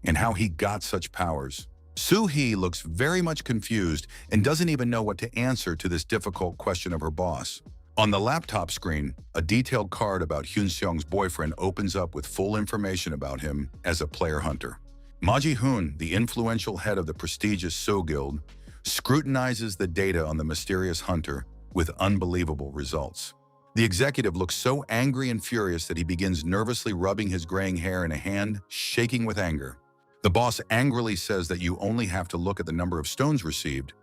and how he got such powers. Soo-hee looks very much confused and doesn't even know what to answer to this difficult question of her boss. On the laptop screen, a detailed card about Hyun-sung's boyfriend opens up with full information about him as a player hunter. Ma Ji-hoon, the influential head of the prestigious So Guild, scrutinizes the data on the mysterious hunter with unbelievable results. The executive looks so angry and furious that he begins nervously rubbing his graying hair in a hand, shaking with anger. The boss angrily says that you only have to look at the number of stones received.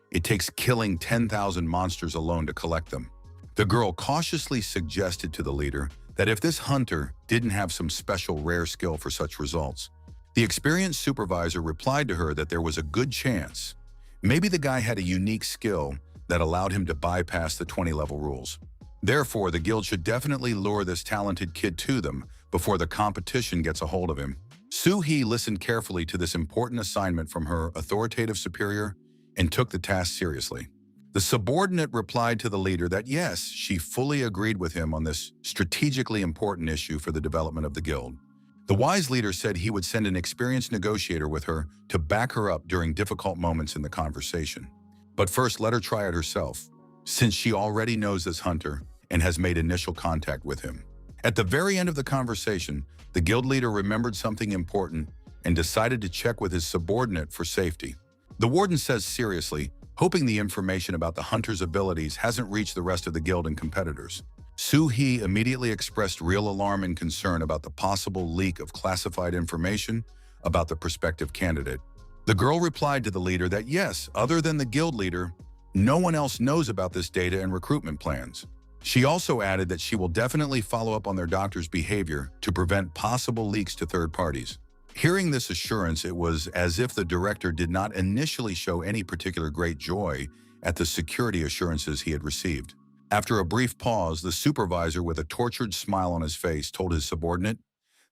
It takes killing 10,000 monsters alone to collect them. The girl cautiously suggested to the leader that if this hunter didn't have some special rare skill for such results, the experienced supervisor replied to her that there was a good chance. Maybe the guy had a unique skill that allowed him to bypass the 20-level rules. Therefore, the guild should definitely lure this talented kid to them before the competition gets a hold of him. Soo-hee listened carefully to this important assignment from her authoritative superior and took the task seriously. The subordinate replied to the leader that yes, she fully agreed with him on this strategically important issue for the development of the guild. The wise leader said he would send an experienced negotiator with her to back her up during difficult moments in the conversation. But first, let her try it herself, since she already knows this hunter and has made initial contact with him. At the very end of the conversation, the guild leader remembered something important and decided to check with his subordinate for safety. The warden says seriously, hoping the information about the hunter's abilities hasn't reached the rest of the guild and competitors. Soo-hee immediately expressed real alarm and concern about the possible leak of classified information about the prospective candidate. The girl replied to the leader that yes, other than the guild leader, no one else knows about this data and recruitment plans. She also added that she will definitely follow up on their doctor's behavior to prevent possible leaks to third parties. Hearing this assurance, it was as if the director did not initially show any particular great joy at the security assurances he had received. After a brief pause, the supervisor, with a tortured smile on his face, told his subordinate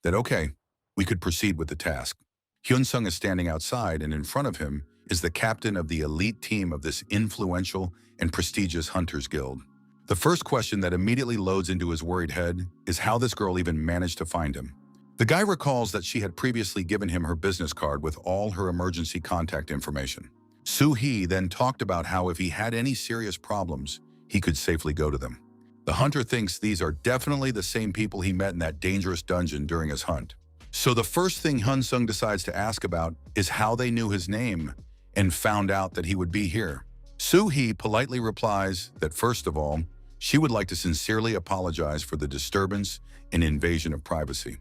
that okay, we could proceed with the task. Hyun-sung is standing outside, and in front of him is the captain of the elite team of this influential and prestigious Hunters Guild. The first question that immediately loads into his worried head is how this girl even managed to find him. The guy recalls that she had previously given him her business card with all her emergency contact information. Soo-hee then talked about how if he had any serious problems, he could safely go to them. The hunter thinks these are definitely the same people he met in that dangerous dungeon during his hunt. So the first thing Hyun-sung decides to ask about is how they knew his name and found out that he would be here. Soo-hee politely replies that first of all, she would like to sincerely apologize for the disturbance and invasion of privacy.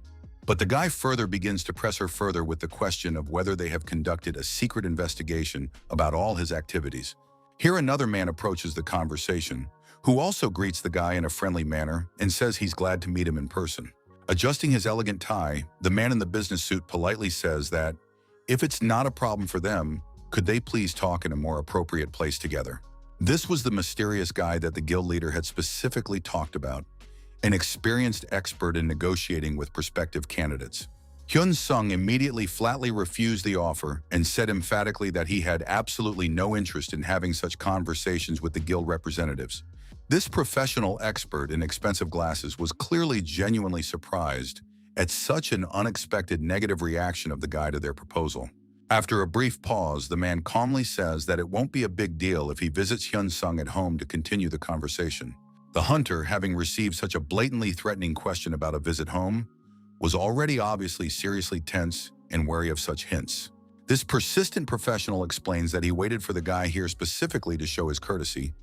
But the guy further begins to press her further with the question of whether they have conducted a secret investigation about all his activities. Here another man approaches the conversation, who also greets the guy in a friendly manner and says he's glad to meet him in person. Adjusting his elegant tie, the man in the business suit politely says that if it's not a problem for them, could they please talk in a more appropriate place together? This was the mysterious guy that the guild leader had specifically talked about, an experienced expert in negotiating with prospective candidates. Hyun-sung immediately flatly refused the offer and said emphatically that he had absolutely no interest in having such conversations with the guild representatives. This professional expert in expensive glasses was clearly genuinely surprised at such an unexpected negative reaction of the guy to their proposal. After a brief pause, the man calmly says that it won't be a big deal if he visits Hyun-sung at home to continue the conversation. The hunter, having received such a blatantly threatening question about a visit home, was already obviously seriously tense and wary of such hints. This persistent professional explains that he waited for the guy here specifically to show his courtesy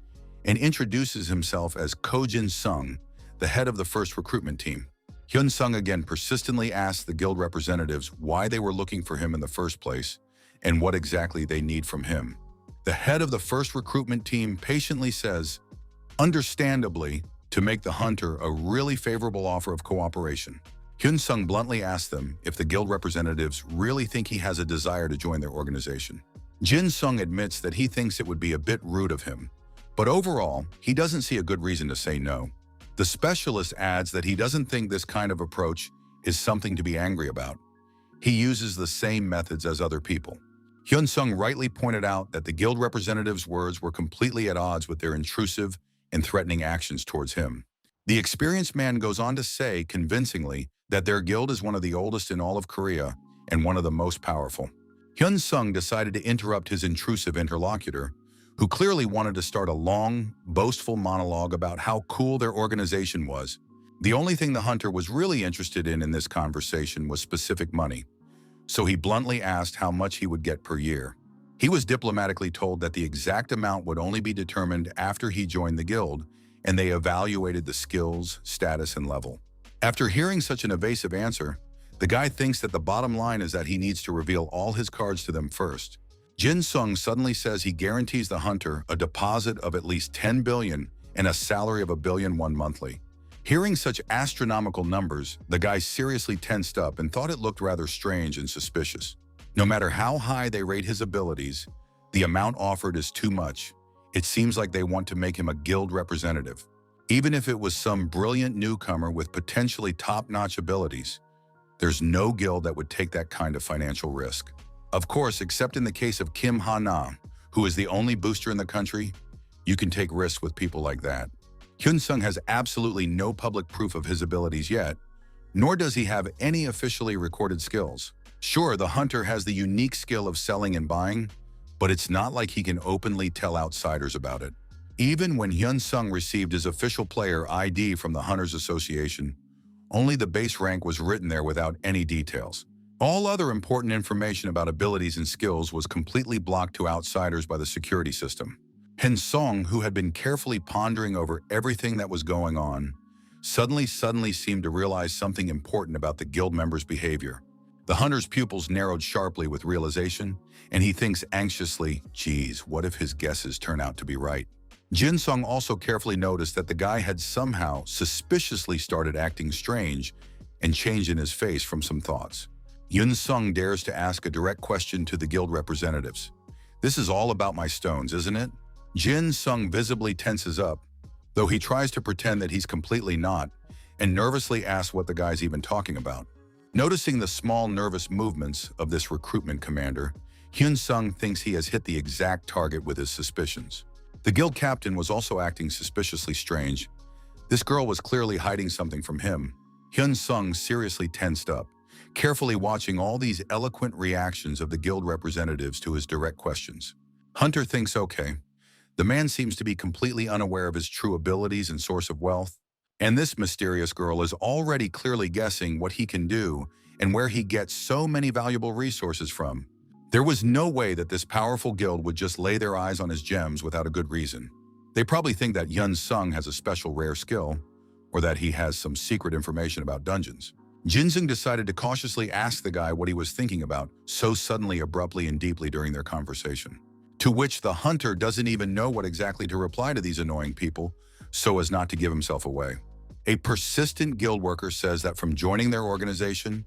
and introduces himself as Ko Jin-sung, the head of the first recruitment team. Hyun-sung again persistently asked the guild representatives why they were looking for him in the first place and what exactly they need from him. The head of the first recruitment team patiently says, understandably, to make the hunter a really favorable offer of cooperation. Hyun-sung bluntly asked them if the guild representatives really think he has a desire to join their organization. Jin-sung admits that he thinks it would be a bit rude of him, but overall, he doesn't see a good reason to say no. The specialist adds that he doesn't think this kind of approach is something to be angry about. He uses the same methods as other people. Hyun-sung rightly pointed out that the guild representatives' words were completely at odds with their intrusive and threatening actions towards him. The experienced man goes on to say convincingly that their guild is one of the oldest in all of Korea and one of the most powerful. Hyun-sung decided to interrupt his intrusive interlocutor, who clearly wanted to start a long, boastful monologue about how cool their organization was. The only thing the hunter was really interested in this conversation was specific money, so he bluntly asked how much he would get per year. He was diplomatically told that the exact amount would only be determined after he joined the guild, and they evaluated the skills, status, and level. After hearing such an evasive answer, the guy thinks that the bottom line is that he needs to reveal all his cards to them first. Jin-sung suddenly says he guarantees the hunter a deposit of at least 10 billion and a salary of $1 billion monthly. Hearing such astronomical numbers, the guy seriously tensed up and thought it looked rather strange and suspicious. No matter how high they rate his abilities, the amount offered is too much. It seems like they want to make him a guild representative. Even if it was some brilliant newcomer with potentially top-notch abilities, there's no guild that would take that kind of financial risk. Of course, except in the case of Kim Ha-na, who is the only booster in the country, you can take risks with people like that. Hyun-sung has absolutely no public proof of his abilities yet, nor does he have any officially recorded skills. Sure, the hunter has the unique skill of selling and buying, but it's not like he can openly tell outsiders about it. Even when Hyun-sung received his official player ID from the Hunters Association, only the base rank was written there without any details. All other important information about abilities and skills was completely blocked to outsiders by the security system. Hyun-sung, who had been carefully pondering over everything that was going on, suddenly seemed to realize something important about the guild members' behavior. The hunter's pupils narrowed sharply with realization, and he thinks anxiously, geez, what if his guesses turn out to be right? Jin-sung also carefully noticed that the guy had somehow suspiciously started acting strange and changed in his face from some thoughts. Yun-sung dares to ask a direct question to the guild representatives. This is all about my stones, isn't it? Jin-sung visibly tenses up, though he tries to pretend that he's completely not, and nervously asks what the guy's even talking about. Noticing the small nervous movements of this recruitment commander, Hyun-sung thinks he has hit the exact target with his suspicions. The guild captain was also acting suspiciously strange. This girl was clearly hiding something from him. Hyun-sung seriously tensed up, carefully watching all these eloquent reactions of the guild representatives to his direct questions. Hunter thinks, okay, the man seems to be completely unaware of his true abilities and source of wealth, and this mysterious girl is already clearly guessing what he can do and where he gets so many valuable resources from. There was no way that this powerful guild would just lay their eyes on his gems without a good reason. They probably think that Hyun-sung has a special rare skill, or that he has some secret information about dungeons. Jin-sung decided to cautiously ask the guy what he was thinking about so suddenly, abruptly, and deeply during their conversation. To which the hunter doesn't even know what exactly to reply to these annoying people, so as not to give himself away. A persistent guild worker says that from joining their organization,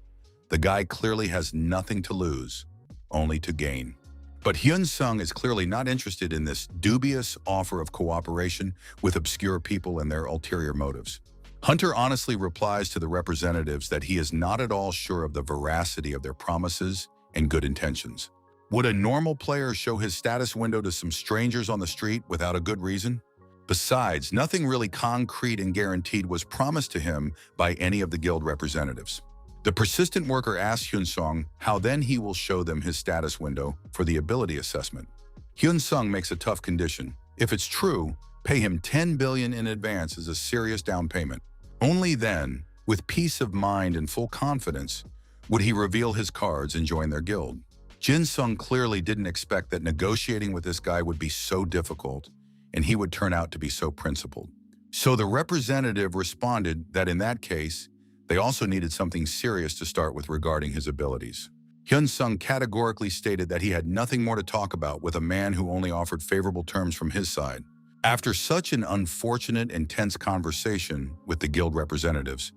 the guy clearly has nothing to lose, only to gain. But Hyun-sung is clearly not interested in this dubious offer of cooperation with obscure people and their ulterior motives. Hunter honestly replies to the representatives that he is not at all sure of the veracity of their promises and good intentions. Would a normal player show his status window to some strangers on the street without a good reason? Besides, nothing really concrete and guaranteed was promised to him by any of the guild representatives. The persistent worker asks Hyun-sung how then he will show them his status window for the ability assessment. Hyun-sung makes a tough condition. If it's true, pay him 10 billion in advance as a serious down payment. Only then, with peace of mind and full confidence, would he reveal his cards and join their guild. Jin-sung clearly didn't expect that negotiating with this guy would be so difficult, and he would turn out to be so principled. So the representative responded that in that case, they also needed something serious to start with regarding his abilities. Hyun-sung categorically stated that he had nothing more to talk about with a man who only offered favorable terms from his side. After such an unfortunate and tense conversation with the guild representatives,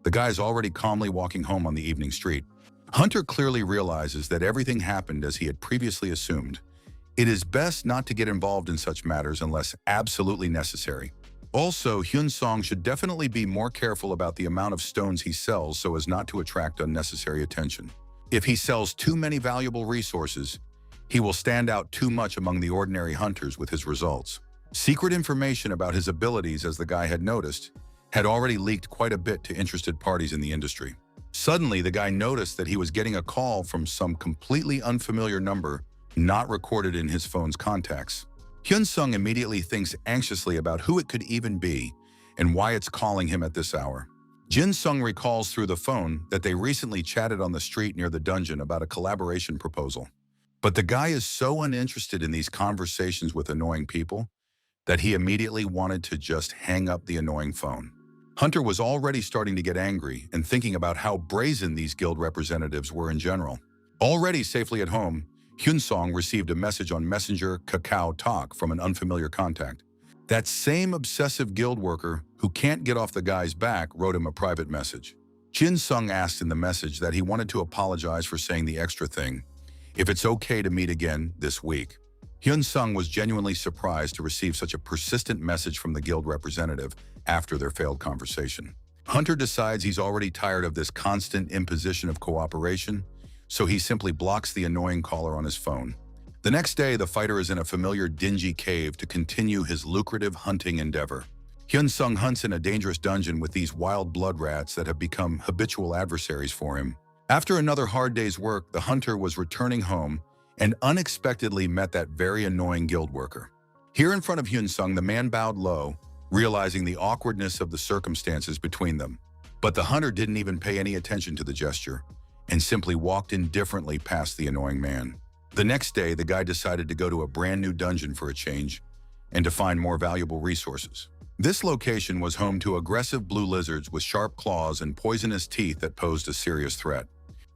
the guy is already calmly walking home on the evening street. Hunter clearly realizes that everything happened as he had previously assumed. It is best not to get involved in such matters unless absolutely necessary. Also, Hyun-sung should definitely be more careful about the amount of stones he sells so as not to attract unnecessary attention. If he sells too many valuable resources, he will stand out too much among the ordinary hunters with his results. Secret information about his abilities, as the guy had noticed, had already leaked quite a bit to interested parties in the industry. Suddenly, the guy noticed that he was getting a call from some completely unfamiliar number not recorded in his phone's contacts. Hyun-sung immediately thinks anxiously about who it could even be and why it's calling him at this hour. Jin-sung recalls through the phone that they recently chatted on the street near the dungeon about a collaboration proposal. But the guy is so uninterested in these conversations with annoying people that he immediately wanted to just hang up the annoying phone. Hunter was already starting to get angry and thinking about how brazen these guild representatives were in general. Already safely at home, Hyun-sung received a message on Messenger Kakao Talk from an unfamiliar contact. That same obsessive guild worker who can't get off the guy's back wrote him a private message. Jin-sung asked in the message that he wanted to apologize for saying the extra thing, if it's okay to meet again this week. Hyun-sung was genuinely surprised to receive such a persistent message from the guild representative, after their failed conversation. Hunter decides he's already tired of this constant imposition of cooperation, so he simply blocks the annoying caller on his phone. The next day, the fighter is in a familiar dingy cave to continue his lucrative hunting endeavor. Hyun-sung hunts in a dangerous dungeon with these wild blood rats that have become habitual adversaries for him. After another hard day's work, the hunter was returning home and unexpectedly met that very annoying guild worker. Here in front of Hyun-sung, the man bowed low, realizing the awkwardness of the circumstances between them. But the hunter didn't even pay any attention to the gesture and simply walked indifferently past the annoying man. The next day, the guy decided to go to a brand new dungeon for a change and to find more valuable resources. This location was home to aggressive blue lizards with sharp claws and poisonous teeth that posed a serious threat.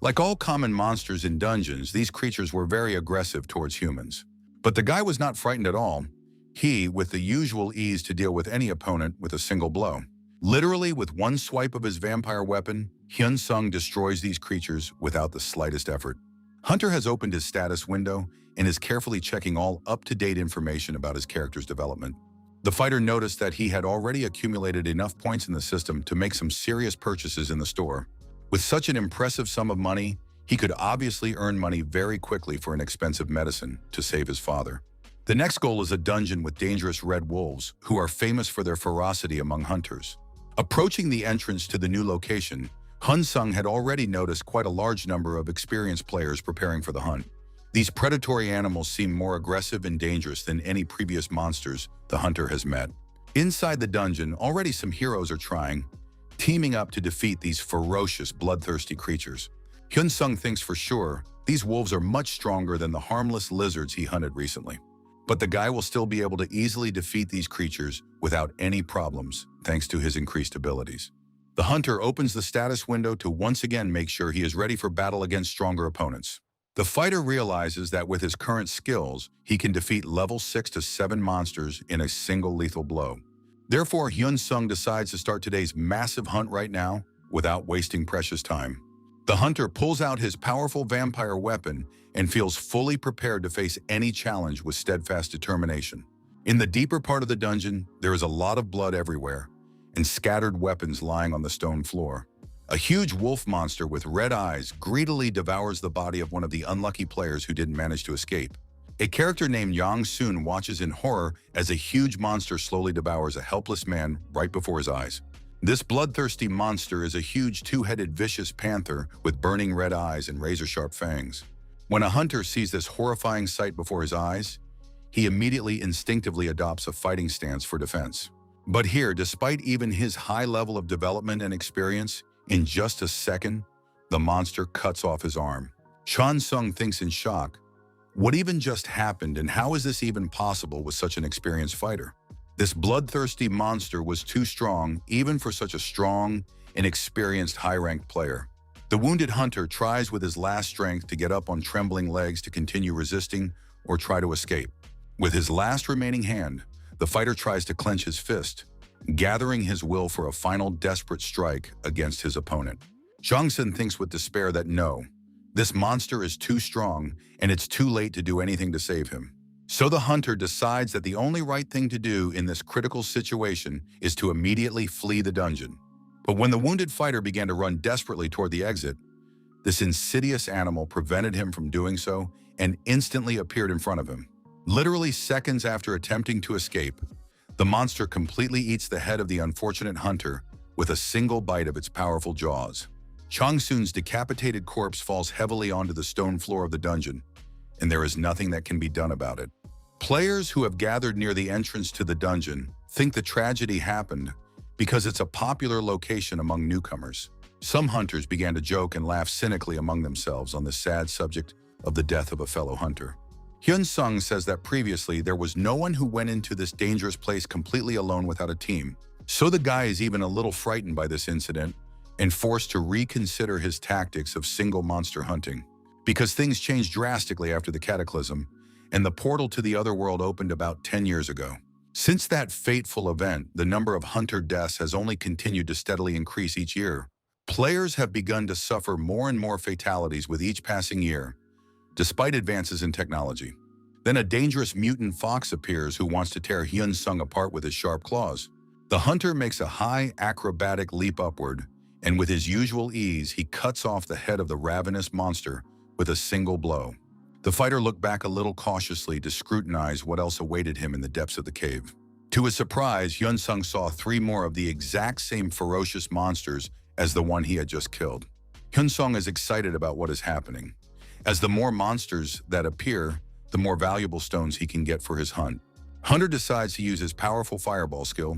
Like all common monsters in dungeons, these creatures were very aggressive towards humans. But the guy was not frightened at all. He, with the usual ease to deal with any opponent with a single blow. Literally, with one swipe of his vampire weapon, Hyun-sung destroys these creatures without the slightest effort. Hunter has opened his status window and is carefully checking all up-to-date information about his character's development. The fighter noticed that he had already accumulated enough points in the system to make some serious purchases in the store. With such an impressive sum of money, he could obviously earn money very quickly for an expensive medicine to save his father. The next goal is a dungeon with dangerous red wolves, who are famous for their ferocity among hunters. Approaching the entrance to the new location, Hyun-sung had already noticed quite a large number of experienced players preparing for the hunt. These predatory animals seem more aggressive and dangerous than any previous monsters the hunter has met. Inside the dungeon, already some heroes are teaming up to defeat these ferocious, bloodthirsty creatures. Hyun-sung thinks for sure these wolves are much stronger than the harmless lizards he hunted recently. But the guy will still be able to easily defeat these creatures without any problems, thanks to his increased abilities. The hunter opens the status window to once again make sure he is ready for battle against stronger opponents. The fighter realizes that with his current skills, he can defeat level 6 to 7 monsters in a single lethal blow. Therefore, Hyun-sung decides to start today's massive hunt right now without wasting precious time. The hunter pulls out his powerful vampire weapon and feels fully prepared to face any challenge with steadfast determination. In the deeper part of the dungeon, there is a lot of blood everywhere and scattered weapons lying on the stone floor. A huge wolf monster with red eyes greedily devours the body of one of the unlucky players who didn't manage to escape. A character named Yang-soon watches in horror as a huge monster slowly devours a helpless man right before his eyes. This bloodthirsty monster is a huge two-headed vicious panther with burning red eyes and razor-sharp fangs. When a hunter sees this horrifying sight before his eyes, he immediately instinctively adopts a fighting stance for defense. But here, despite even his high level of development and experience, in just a second, the monster cuts off his arm. Hyun-sung thinks in shock, what even just happened and how is this even possible with such an experienced fighter? This bloodthirsty monster was too strong even for such a strong and experienced high-ranked player. The wounded hunter tries with his last strength to get up on trembling legs to continue resisting or try to escape. With his last remaining hand, the fighter tries to clench his fist, gathering his will for a final desperate strike against his opponent. Jong-sun thinks with despair that no, this monster is too strong and it's too late to do anything to save him. So the hunter decides that the only right thing to do in this critical situation is to immediately flee the dungeon. But when the wounded fighter began to run desperately toward the exit, this insidious animal prevented him from doing so and instantly appeared in front of him. Literally seconds after attempting to escape, the monster completely eats the head of the unfortunate hunter with a single bite of its powerful jaws. Chong-soon's decapitated corpse falls heavily onto the stone floor of the dungeon, and there is nothing that can be done about it. Players who have gathered near the entrance to the dungeon think the tragedy happened because it's a popular location among newcomers. Some hunters began to joke and laugh cynically among themselves on the sad subject of the death of a fellow hunter. Hyun-sung says that previously there was no one who went into this dangerous place completely alone without a team. So the guy is even a little frightened by this incident and forced to reconsider his tactics of single monster hunting. Because things changed drastically after the cataclysm, and the portal to the other world opened about 10 years ago. Since that fateful event, the number of hunter deaths has only continued to steadily increase each year. Players have begun to suffer more and more fatalities with each passing year, despite advances in technology. Then a dangerous mutant fox appears who wants to tear Hyun-sung apart with his sharp claws. The hunter makes a high acrobatic leap upward, and with his usual ease, he cuts off the head of the ravenous monster with a single blow. The fighter looked back a little cautiously to scrutinize what else awaited him in the depths of the cave. To his surprise, Hyun-sung saw 3 more of the exact same ferocious monsters as the one he had just killed. Hyun-sung is excited about what is happening. As the more monsters that appear, the more valuable stones he can get for his hunt. Hunter decides to use his powerful fireball skill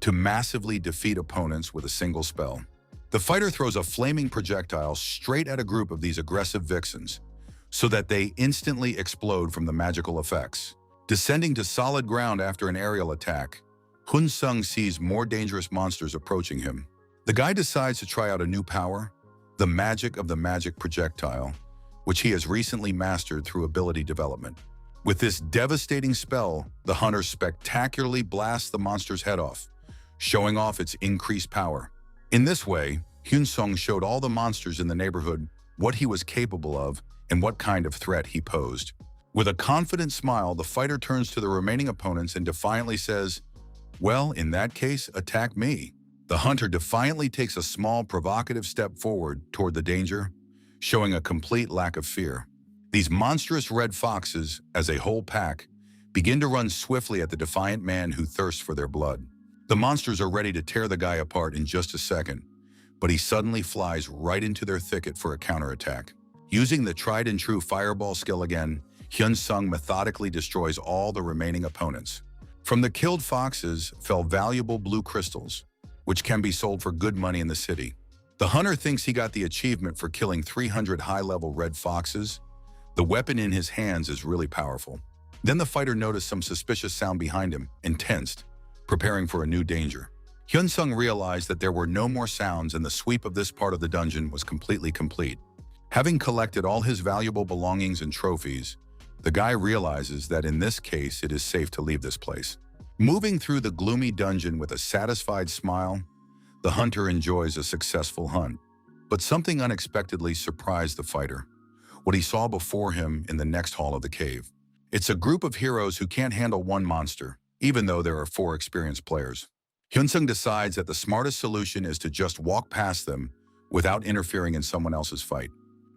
to massively defeat opponents with a single spell. The fighter throws a flaming projectile straight at a group of these aggressive vixens, so that they instantly explode from the magical effects. Descending to solid ground after an aerial attack, Hyun-sung sees more dangerous monsters approaching him. The guy decides to try out a new power, the magic of the magic projectile, which he has recently mastered through ability development. With this devastating spell, the hunter spectacularly blasts the monster's head off, showing off its increased power. In this way, Hyun-sung showed all the monsters in the neighborhood what he was capable of and what kind of threat he posed. With a confident smile, the fighter turns to the remaining opponents and defiantly says, "Well, in that case, attack me." The hunter defiantly takes a small, provocative step forward toward the danger, showing a complete lack of fear. These monstrous red foxes, as a whole pack, begin to run swiftly at the defiant man who thirsts for their blood. The monsters are ready to tear the guy apart in just a second, but he suddenly flies right into their thicket for a counterattack. Using the tried-and-true fireball skill again, Hyun-sung methodically destroys all the remaining opponents. From the killed foxes fell valuable blue crystals, which can be sold for good money in the city. The hunter thinks he got the achievement for killing 300 high-level red foxes. The weapon in his hands is really powerful. Then the fighter noticed some suspicious sound behind him and tensed, preparing for a new danger. Hyun-sung realized that there were no more sounds and the sweep of this part of the dungeon was completely complete. Having collected all his valuable belongings and trophies, the guy realizes that in this case it is safe to leave this place. Moving through the gloomy dungeon with a satisfied smile, the hunter enjoys a successful hunt. But something unexpectedly surprised the fighter, what he saw before him in the next hall of the cave. It's a group of heroes who can't handle one monster, even though there are 4 experienced players. Hyun-sung decides that the smartest solution is to just walk past them without interfering in someone else's fight.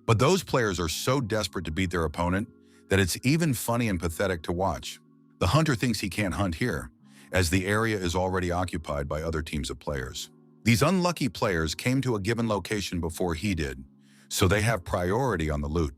But those players are so desperate to beat their opponent that it's even funny and pathetic to watch. The hunter thinks he can't hunt here, as the area is already occupied by other teams of players. These unlucky players came to a given location before he did, so they have priority on the loot.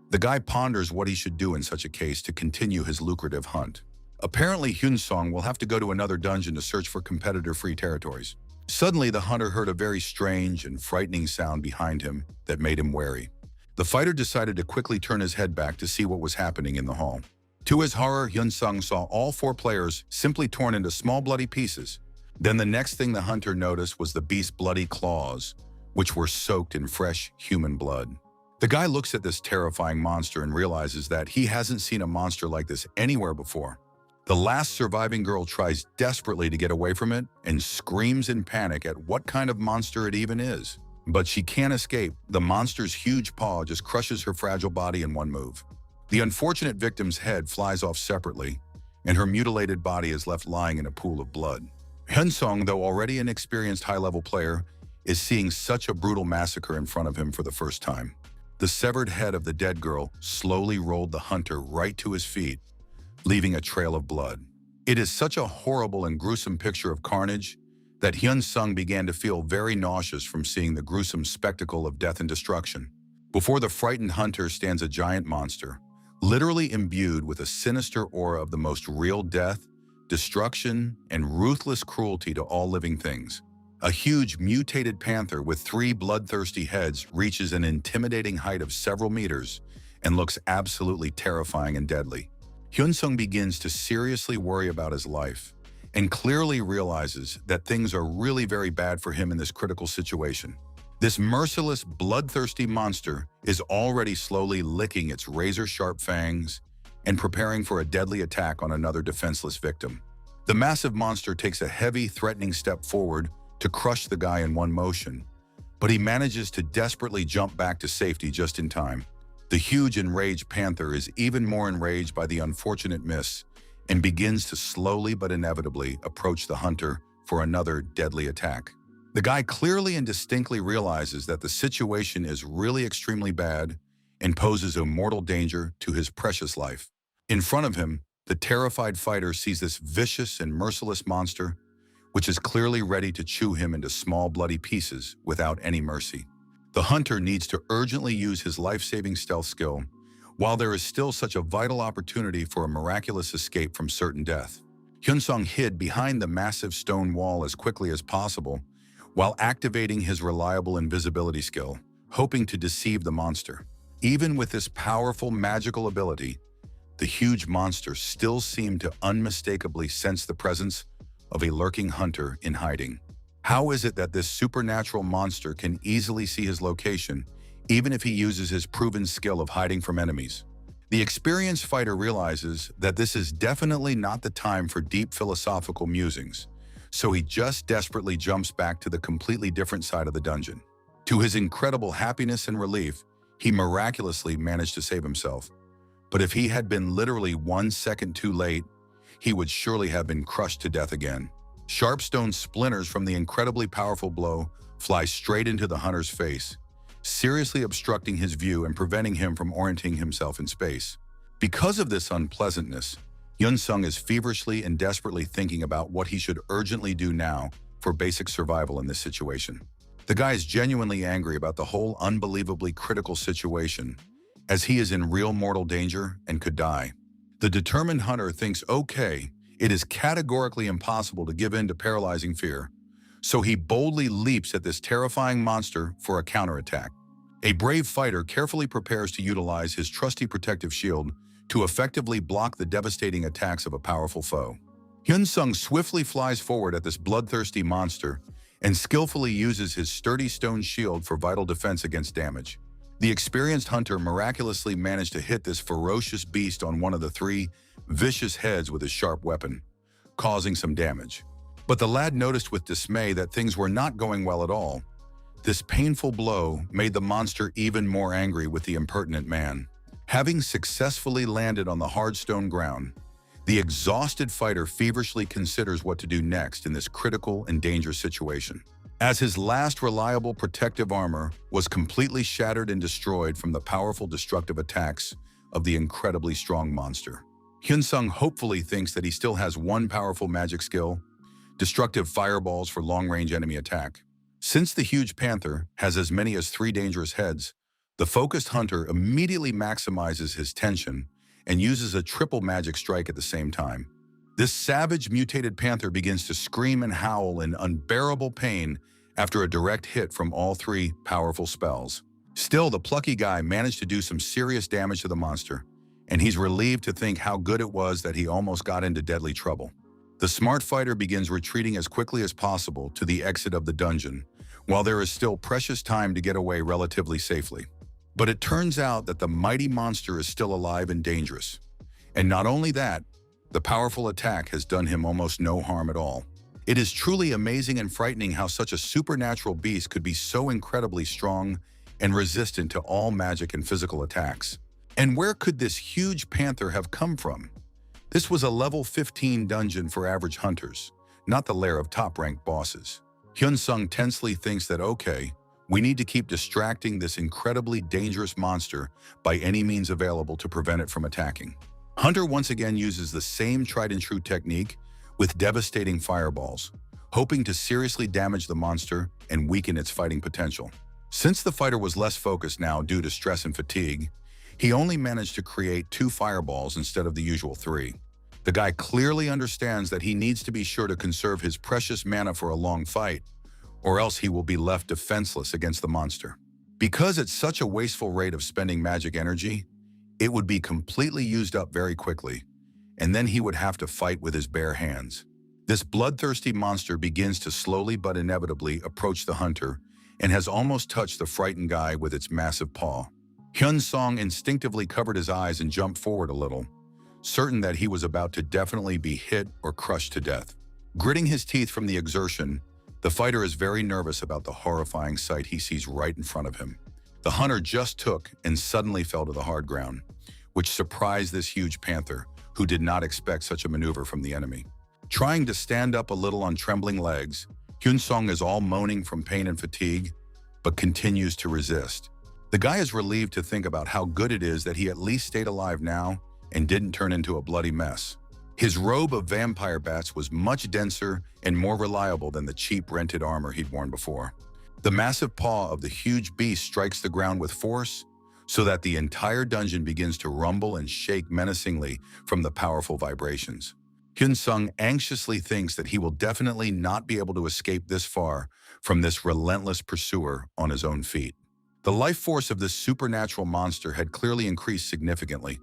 The guy ponders what he should do in such a case to continue his lucrative hunt. Apparently, Hyun-sung will have to go to another dungeon to search for competitor-free territories. Suddenly, the hunter heard a very strange and frightening sound behind him that made him wary. The fighter decided to quickly turn his head back to see what was happening in the hall. To his horror, Hyun-sung saw all 4 players simply torn into small bloody pieces. Then the next thing the hunter noticed was the beast's bloody claws, which were soaked in fresh human blood. The guy looks at this terrifying monster and realizes that he hasn't seen a monster like this anywhere before. The last surviving girl tries desperately to get away from it and screams in panic at what kind of monster it even is. But she can't escape. The monster's huge paw just crushes her fragile body in one move. The unfortunate victim's head flies off separately, and her mutilated body is left lying in a pool of blood. Hyun-sung, though already an experienced high-level player, is seeing such a brutal massacre in front of him for the first time. The severed head of the dead girl slowly rolled the hunter right to his feet, leaving a trail of blood. It is such a horrible and gruesome picture of carnage that Hyun-sung began to feel very nauseous from seeing the gruesome spectacle of death and destruction. Before the frightened hunter stands a giant monster, literally imbued with a sinister aura of the most real death, destruction, and ruthless cruelty to all living things. A huge mutated panther with 3 bloodthirsty heads reaches an intimidating height of several meters and looks absolutely terrifying and deadly. Hyun-sung begins to seriously worry about his life and clearly realizes that things are really very bad for him in this critical situation. This merciless, bloodthirsty monster is already slowly licking its razor-sharp fangs and preparing for a deadly attack on another defenseless victim. The massive monster takes a heavy, threatening step forward to crush the guy in one motion, but he manages to desperately jump back to safety just in time. The huge, enraged panther is even more enraged by the unfortunate miss and begins to slowly but inevitably approach the hunter for another deadly attack. The guy clearly and distinctly realizes that the situation is really extremely bad and poses a mortal danger to his precious life. In front of him, the terrified fighter sees this vicious and merciless monster, which is clearly ready to chew him into small bloody pieces without any mercy. The hunter needs to urgently use his life-saving stealth skill, while there is still such a vital opportunity for a miraculous escape from certain death. Hyun-sung hid behind the massive stone wall as quickly as possible, while activating his reliable invisibility skill, hoping to deceive the monster. Even with this powerful magical ability, the huge monster still seemed to unmistakably sense the presence of a lurking hunter in hiding. How is it that this supernatural monster can easily see his location, even if he uses his proven skill of hiding from enemies? The experienced fighter realizes that this is definitely not the time for deep philosophical musings, so he just desperately jumps back to the completely different side of the dungeon. To his incredible happiness and relief, he miraculously managed to save himself. But if he had been literally 1 second too late, he would surely have been crushed to death again. Sharp stone splinters from the incredibly powerful blow fly straight into the hunter's face, seriously obstructing his view and preventing him from orienting himself in space. Because of this unpleasantness, Hyun-sung is feverishly and desperately thinking about what he should urgently do now for basic survival in this situation. The guy is genuinely angry about the whole unbelievably critical situation, as he is in real mortal danger and could die. The determined hunter thinks, okay, it is categorically impossible to give in to paralyzing fear, so he boldly leaps at this terrifying monster for a counterattack. A brave fighter carefully prepares to utilize his trusty protective shield to effectively block the devastating attacks of a powerful foe. Hyun-sung swiftly flies forward at this bloodthirsty monster and skillfully uses his sturdy stone shield for vital defense against damage. The experienced hunter miraculously managed to hit this ferocious beast on one of the 3 vicious heads with his sharp weapon, causing some damage. But the lad noticed with dismay that things were not going well at all. This painful blow made the monster even more angry with the impertinent man. Having successfully landed on the hard stone ground, the exhausted fighter feverishly considers what to do next in this critical and dangerous situation. As his last reliable protective armor was completely shattered and destroyed from the powerful destructive attacks of the incredibly strong monster, Hyun-sung hopefully thinks that he still has one powerful magic skill: destructive fireballs for long-range enemy attack. Since the huge panther has as many as 3 dangerous heads, the focused hunter immediately maximizes his tension and uses a triple magic strike at the same time. This savage mutated panther begins to scream and howl in unbearable pain after a direct hit from all 3 powerful spells. Still, the plucky guy managed to do some serious damage to the monster, and he's relieved to think how good it was that he almost got into deadly trouble. The smart fighter begins retreating as quickly as possible to the exit of the dungeon, while there is still precious time to get away relatively safely. But it turns out that the mighty monster is still alive and dangerous. And not only that, the powerful attack has done him almost no harm at all. It is truly amazing and frightening how such a supernatural beast could be so incredibly strong and resistant to all magic and physical attacks. And where could this huge panther have come from? This was a level 15 dungeon for average hunters, not the lair of top-ranked bosses. Hyun-sung tensely thinks that, okay, we need to keep distracting this incredibly dangerous monster by any means available to prevent it from attacking. Hunter once again uses the same tried-and-true technique with devastating fireballs, hoping to seriously damage the monster and weaken its fighting potential. Since the fighter was less focused now due to stress and fatigue, he only managed to create 2 fireballs instead of the usual 3. The guy clearly understands that he needs to be sure to conserve his precious mana for a long fight, or else he will be left defenseless against the monster. Because at such a wasteful rate of spending magic energy, it would be completely used up very quickly, and then he would have to fight with his bare hands. This bloodthirsty monster begins to slowly but inevitably approach the hunter and has almost touched the frightened guy with its massive paw. Hyun-sung instinctively covered his eyes and jumped forward a little, certain that he was about to definitely be hit or crushed to death. Gritting his teeth from the exertion, the fighter is very nervous about the horrifying sight he sees right in front of him. The hunter just took and suddenly fell to the hard ground, which surprised this huge panther, who did not expect such a maneuver from the enemy. Trying to stand up a little on trembling legs, Hyun-sung is all moaning from pain and fatigue, but continues to resist. The guy is relieved to think about how good it is that he at least stayed alive now and didn't turn into a bloody mess. His robe of vampire bats was much denser and more reliable than the cheap rented armor he'd worn before. The massive paw of the huge beast strikes the ground with force, so that the entire dungeon begins to rumble and shake menacingly from the powerful vibrations. Hyun-sung anxiously thinks that he will definitely not be able to escape this far from this relentless pursuer on his own feet. The life force of this supernatural monster had clearly increased significantly,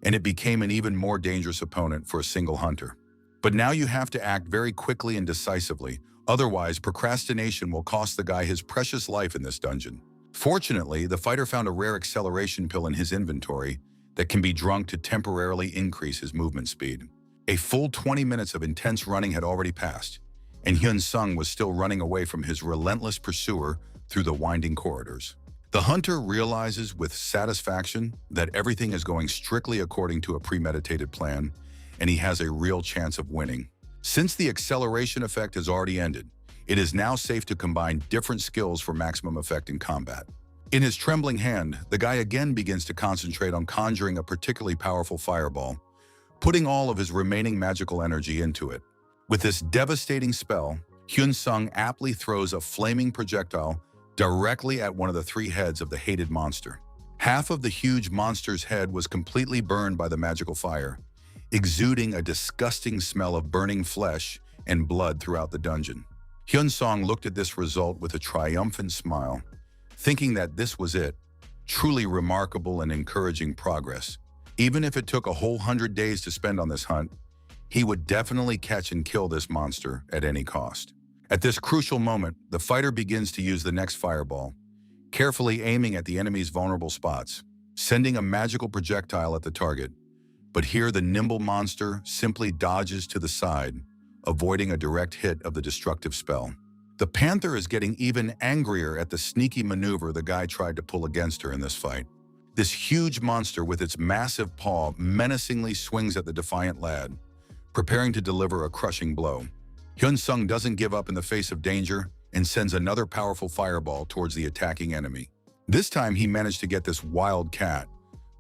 and it became an even more dangerous opponent for a single hunter. But now you have to act very quickly and decisively, otherwise procrastination will cost the guy his precious life in this dungeon. Fortunately, the fighter found a rare acceleration pill in his inventory that can be drunk to temporarily increase his movement speed. A full 20 minutes of intense running had already passed, and Hyun-sung was still running away from his relentless pursuer through the winding corridors. The hunter realizes with satisfaction that everything is going strictly according to a premeditated plan, and he has a real chance of winning. Since the acceleration effect has already ended, it is now safe to combine different skills for maximum effect in combat. In his trembling hand, the guy again begins to concentrate on conjuring a particularly powerful fireball, putting all of his remaining magical energy into it. With this devastating spell, Hyun-sung aptly throws a flaming projectile directly at one of the three heads of the hated monster. Half of the huge monster's head was completely burned by the magical fire, exuding a disgusting smell of burning flesh and blood throughout the dungeon. Hyun-sung looked at this result with a triumphant smile, thinking that this was it, truly remarkable and encouraging progress. Even if it took a whole 100 days to spend on this hunt, he would definitely catch and kill this monster at any cost. At this crucial moment, the fighter begins to use the next fireball, carefully aiming at the enemy's vulnerable spots, sending a magical projectile at the target. But here the nimble monster simply dodges to the side, avoiding a direct hit of the destructive spell. The panther is getting even angrier at the sneaky maneuver the guy tried to pull against her in this fight. This huge monster with its massive paw menacingly swings at the defiant lad, preparing to deliver a crushing blow. Hyun-sung doesn't give up in the face of danger and sends another powerful fireball towards the attacking enemy. This time he managed to get this wild cat,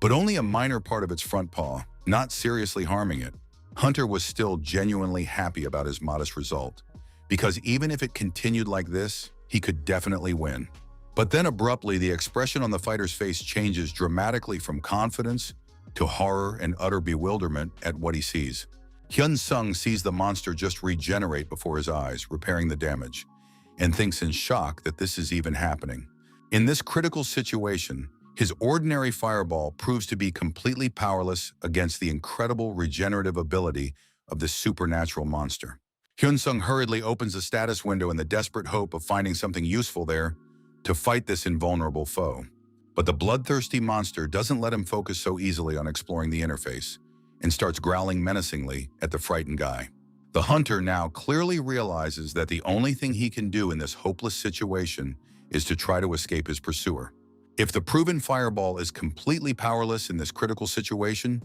but only a minor part of its front paw, not seriously harming it. Hunter was still genuinely happy about his modest result, because even if it continued like this, he could definitely win. But then abruptly, the expression on the fighter's face changes dramatically from confidence to horror and utter bewilderment at what he sees. Hyun-sung sees the monster just regenerate before his eyes, repairing the damage, and thinks in shock that this is even happening. In this critical situation, his ordinary fireball proves to be completely powerless against the incredible regenerative ability of this supernatural monster. Hyun-sung hurriedly opens the status window in the desperate hope of finding something useful there to fight this invulnerable foe. But the bloodthirsty monster doesn't let him focus so easily on exploring the interface, and starts growling menacingly at the frightened guy. The hunter now clearly realizes that the only thing he can do in this hopeless situation is to try to escape his pursuer. If the proven fireball is completely powerless in this critical situation,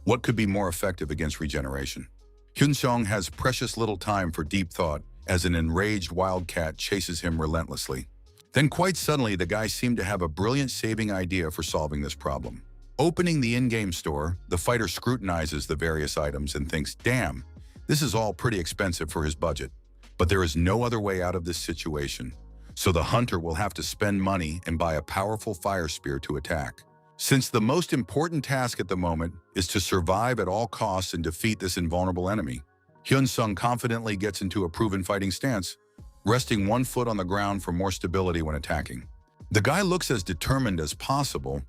what could be more effective against regeneration? Hyun-sung has precious little time for deep thought as an enraged wildcat chases him relentlessly. Then quite suddenly, the guy seemed to have a brilliant saving idea for solving this problem. Opening the in-game store, the fighter scrutinizes the various items and thinks, damn, this is all pretty expensive for his budget. But there is no other way out of this situation, so the hunter will have to spend money and buy a powerful fire spear to attack. Since the most important task at the moment is to survive at all costs and defeat this invulnerable enemy, Hyun-sung confidently gets into a proven fighting stance, resting one foot on the ground for more stability when attacking. The guy looks as determined as possible,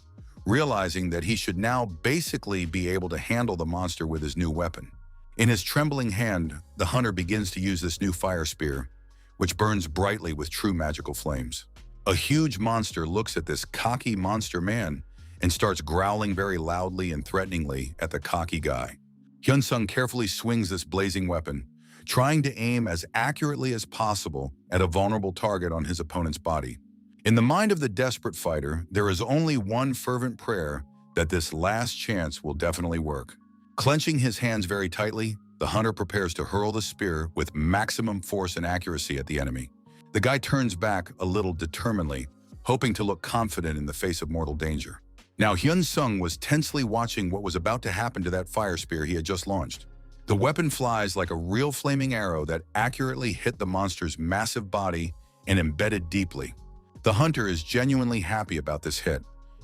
realizing that he should now basically be able to handle the monster with his new weapon. In his trembling hand, the hunter begins to use this new fire spear, which burns brightly with true magical flames. A huge monster looks at this cocky monster man and starts growling very loudly and threateningly at the cocky guy. Hyun-sung carefully swings this blazing weapon, trying to aim as accurately as possible at a vulnerable target on his opponent's body. In the mind of the desperate fighter, there is only one fervent prayer that this last chance will definitely work. Clenching his hands very tightly, the hunter prepares to hurl the spear with maximum force and accuracy at the enemy. The guy turns back a little determinedly, hoping to look confident in the face of mortal danger. Now Hyun-sung was tensely watching what was about to happen to that fire spear he had just launched. The weapon flies like a real flaming arrow that accurately hit the monster's massive body and embedded deeply. The hunter is genuinely happy about this hit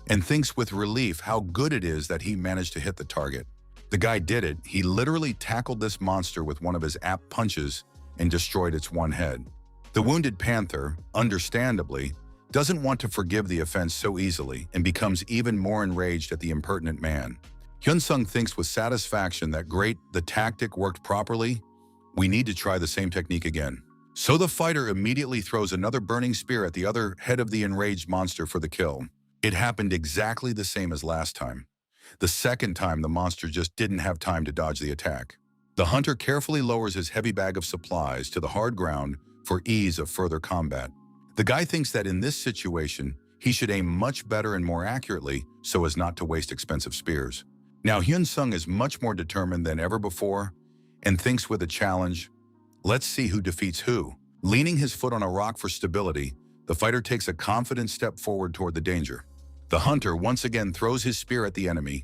and thinks with relief how good it is that he managed to hit the target. The guy did it. He literally tackled this monster with one of his apt punches and destroyed its one head. The wounded panther, understandably, doesn't want to forgive the offense so easily and becomes even more enraged at the impertinent man. Hyun-sung thinks with satisfaction that great, the tactic worked properly. We need to try the same technique again. So the fighter immediately throws another burning spear at the other head of the enraged monster for the kill. It happened exactly the same as last time. The second time, the monster just didn't have time to dodge the attack. The hunter carefully lowers his heavy bag of supplies to the hard ground for ease of further combat. The guy thinks that in this situation, he should aim much better and more accurately so as not to waste expensive spears. Now Hyun-sung is much more determined than ever before and thinks with a challenge, let's see who defeats who. Leaning his foot on a rock for stability, the fighter takes a confident step forward toward the danger. The hunter once again throws his spear at the enemy,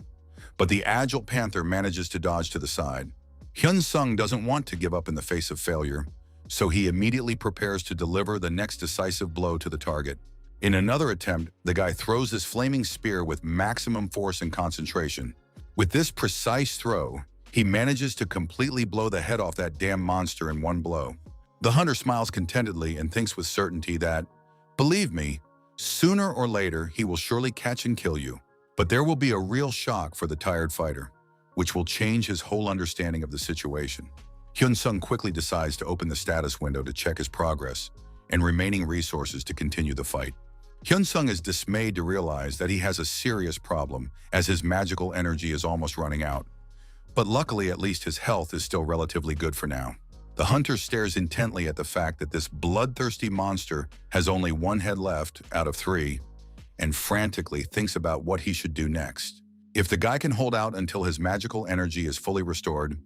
but the agile panther manages to dodge to the side. Hyun-sung doesn't want to give up in the face of failure, so he immediately prepares to deliver the next decisive blow to the target. In another attempt, the guy throws his flaming spear with maximum force and concentration. With this precise throw, he manages to completely blow the head off that damn monster in one blow. The hunter smiles contentedly and thinks with certainty that, believe me, sooner or later he will surely catch and kill you. But there will be a real shock for the tired fighter, which will change his whole understanding of the situation. Hyun-sung quickly decides to open the status window to check his progress and remaining resources to continue the fight. Hyun-sung is dismayed to realize that he has a serious problem as his magical energy is almost running out. But luckily, at least his health is still relatively good for now. The hunter stares intently at the fact that this bloodthirsty monster has only one head left out of 3 and frantically thinks about what he should do next. If the guy can hold out until his magical energy is fully restored,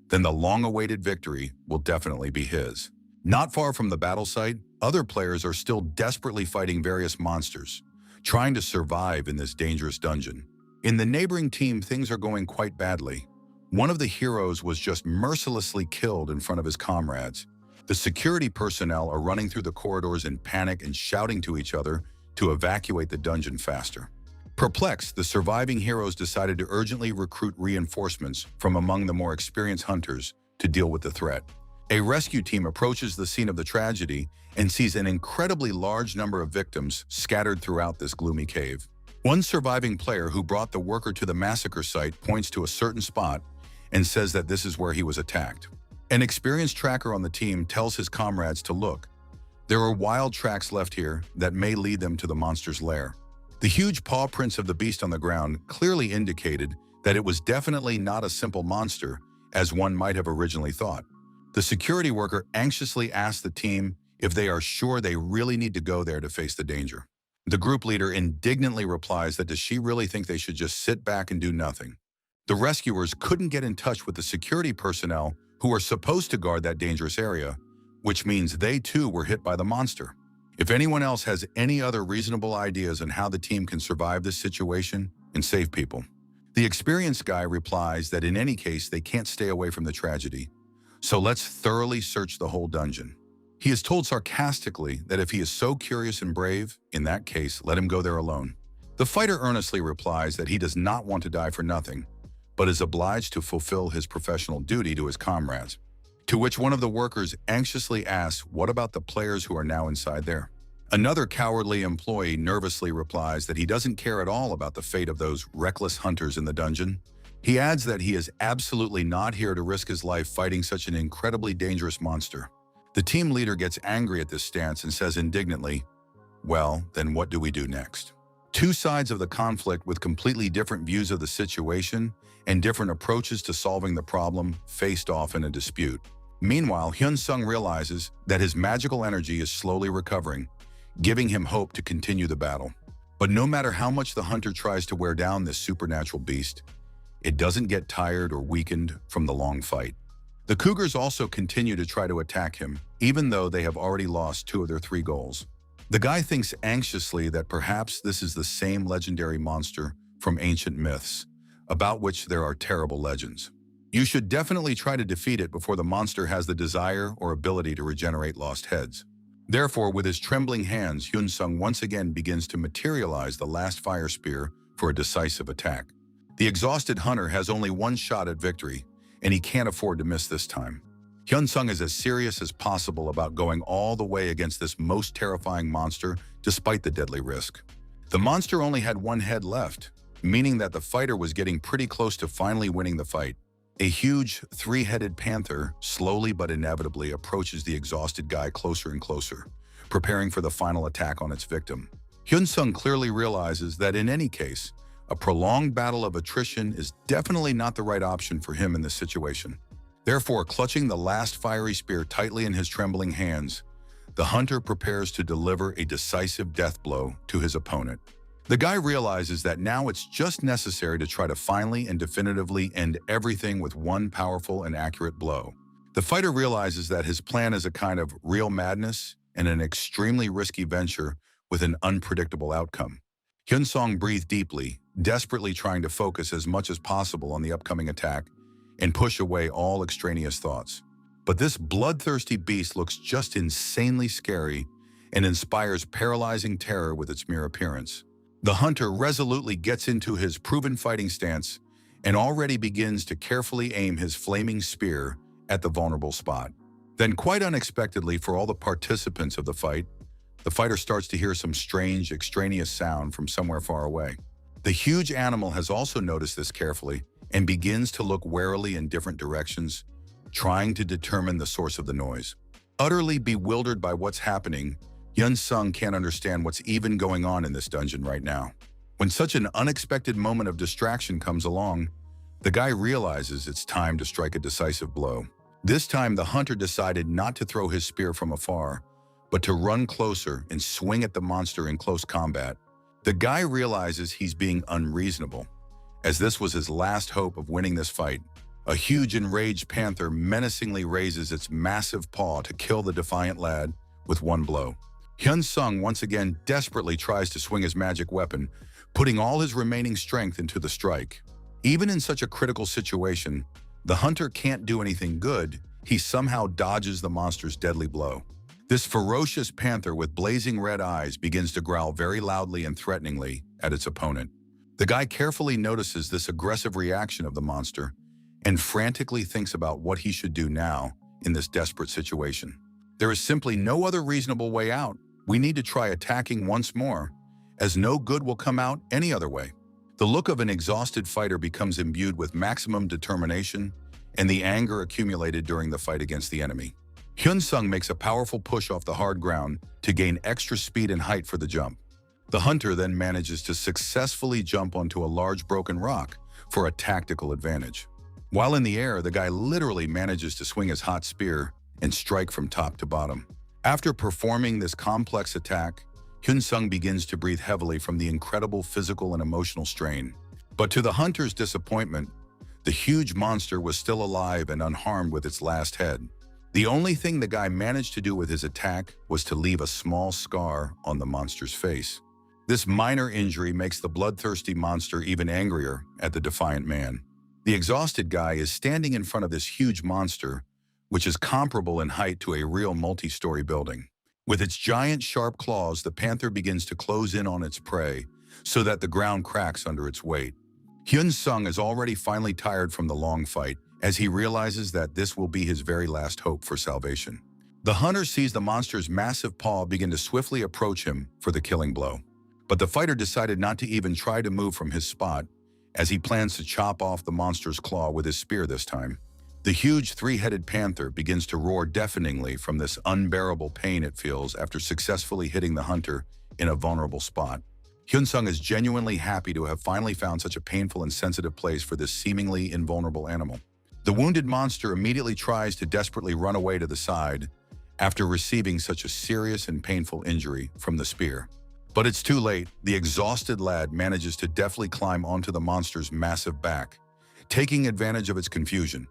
then the long-awaited victory will definitely be his. Not far from the battle site, other players are still desperately fighting various monsters, trying to survive in this dangerous dungeon. In the neighboring team, things are going quite badly. One of the heroes was just mercilessly killed in front of his comrades. The security personnel are running through the corridors in panic and shouting to each other to evacuate the dungeon faster. Perplexed, the surviving heroes decided to urgently recruit reinforcements from among the more experienced hunters to deal with the threat. A rescue team approaches the scene of the tragedy and sees an incredibly large number of victims scattered throughout this gloomy cave. One surviving player who brought the worker to the massacre site points to a certain spot and says that this is where he was attacked. An experienced tracker on the team tells his comrades to look. There are wild tracks left here that may lead them to the monster's lair. The huge paw prints of the beast on the ground clearly indicated that it was definitely not a simple monster, as one might have originally thought. The security worker anxiously asks the team if they are sure they really need to go there to face the danger. The group leader indignantly replies that does she really think they should just sit back and do nothing? The rescuers couldn't get in touch with the security personnel who are supposed to guard that dangerous area, which means they too were hit by the monster. If anyone else has any other reasonable ideas on how the team can survive this situation and save people. The experienced guy replies that in any case they can't stay away from the tragedy, so let's thoroughly search the whole dungeon. He is told sarcastically that if he is so curious and brave, in that case, let him go there alone. The fighter earnestly replies that he does not want to die for nothing, but is obliged to fulfill his professional duty to his comrades. To which one of the workers anxiously asks, what about the players who are now inside there? Another cowardly employee nervously replies that he doesn't care at all about the fate of those reckless hunters in the dungeon. He adds that he is absolutely not here to risk his life fighting such an incredibly dangerous monster. The team leader gets angry at this stance and says indignantly, well, then what do we do next? Two sides of the conflict with completely different views of the situation and different approaches to solving the problem faced off in a dispute. Meanwhile, Hyun-sung realizes that his magical energy is slowly recovering, giving him hope to continue the battle. But no matter how much the hunter tries to wear down this supernatural beast, it doesn't get tired or weakened from the long fight. The Cougars also continue to try to attack him, even though they have already lost 2 of their 3 goals. The guy thinks anxiously that perhaps this is the same legendary monster from ancient myths, about which there are terrible legends. You should definitely try to defeat it before the monster has the desire or ability to regenerate lost heads. Therefore, with his trembling hands, Hyun-sung once again begins to materialize the last fire spear for a decisive attack. The exhausted hunter has only 1 shot at victory, and he can't afford to miss this time. Hyun-sung is as serious as possible about going all the way against this most terrifying monster despite the deadly risk. The monster only had 1 head left, meaning that the fighter was getting pretty close to finally winning the fight. A huge 3-headed panther slowly but inevitably approaches the exhausted guy closer and closer, preparing for the final attack on its victim. Hyun-sung clearly realizes that in any case, a prolonged battle of attrition is definitely not the right option for him in this situation. Therefore, clutching the last fiery spear tightly in his trembling hands, the hunter prepares to deliver a decisive death blow to his opponent. The guy realizes that now it's just necessary to try to finally and definitively end everything with 1 powerful and accurate blow. The fighter realizes that his plan is a kind of real madness and an extremely risky venture with an unpredictable outcome. Hyun-sung breathed deeply, desperately trying to focus as much as possible on the upcoming attack and push away all extraneous thoughts. But this bloodthirsty beast looks just insanely scary and inspires paralyzing terror with its mere appearance. The hunter resolutely gets into his proven fighting stance and already begins to carefully aim his flaming spear at the vulnerable spot. Then, quite unexpectedly for all the participants of the fighter starts to hear some strange, extraneous sound from somewhere far away. The huge animal has also noticed this carefully and begins to look warily in different directions, trying to determine the source of the noise. Utterly bewildered by what's happening, Hyun-sung can't understand what's even going on in this dungeon right now. When such an unexpected moment of distraction comes along, the guy realizes it's time to strike a decisive blow. This time, the hunter decided not to throw his spear from afar, but to run closer and swing at the monster in close combat. The guy realizes he's being unreasonable, as this was his last hope of winning this fight. A huge enraged panther menacingly raises its massive paw to kill the defiant lad with 1 blow. Hyun-sung once again desperately tries to swing his magic weapon, putting all his remaining strength into the strike. Even in such a critical situation, the hunter can't do anything good. He somehow dodges the monster's deadly blow. This ferocious panther with blazing red eyes begins to growl very loudly and threateningly at its opponent. The guy carefully notices this aggressive reaction of the monster and frantically thinks about what he should do now in this desperate situation. There is simply no other reasonable way out. We need to try attacking once more, as no good will come out any other way. The look of an exhausted fighter becomes imbued with maximum determination and the anger accumulated during the fight against the enemy. Hyun-sung makes a powerful push off the hard ground to gain extra speed and height for the jump. The hunter then manages to successfully jump onto a large broken rock for a tactical advantage. While in the air, the guy literally manages to swing his hot spear and strike from top to bottom. After performing this complex attack, Hyun-sung begins to breathe heavily from the incredible physical and emotional strain. But to the hunter's disappointment, the huge monster was still alive and unharmed with its last head. The only thing the guy managed to do with his attack was to leave a small scar on the monster's face. This minor injury makes the bloodthirsty monster even angrier at the defiant man. The exhausted guy is standing in front of this huge monster, which is comparable in height to a real multi-story building. With its giant sharp claws, the panther begins to close in on its prey so that the ground cracks under its weight. Hyun-sung is already finally tired from the long fight, as he realizes that this will be his very last hope for salvation. The hunter sees the monster's massive paw begin to swiftly approach him for the killing blow. But the fighter decided not to even try to move from his spot, as he plans to chop off the monster's claw with his spear this time. The huge 3-headed panther begins to roar deafeningly from this unbearable pain it feels after successfully hitting the hunter in a vulnerable spot. Hyun-sung is genuinely happy to have finally found such a painful and sensitive place for this seemingly invulnerable animal. The wounded monster immediately tries to desperately run away to the side after receiving such a serious and painful injury from the spear. But it's too late. The exhausted lad manages to deftly climb onto the monster's massive back, taking advantage of its confusion.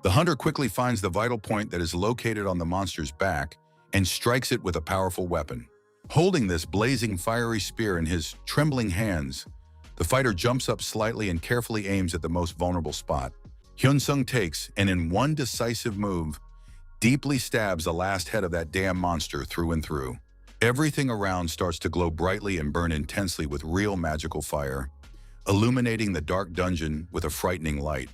The hunter quickly finds the vital point that is located on the monster's back and strikes it with a powerful weapon. Holding this blazing fiery spear in his trembling hands, the fighter jumps up slightly and carefully aims at the most vulnerable spot. Hyun-sung takes, and in one decisive move, deeply stabs the last head of that damn monster through and through. Everything around starts to glow brightly and burn intensely with real magical fire, illuminating the dark dungeon with a frightening light.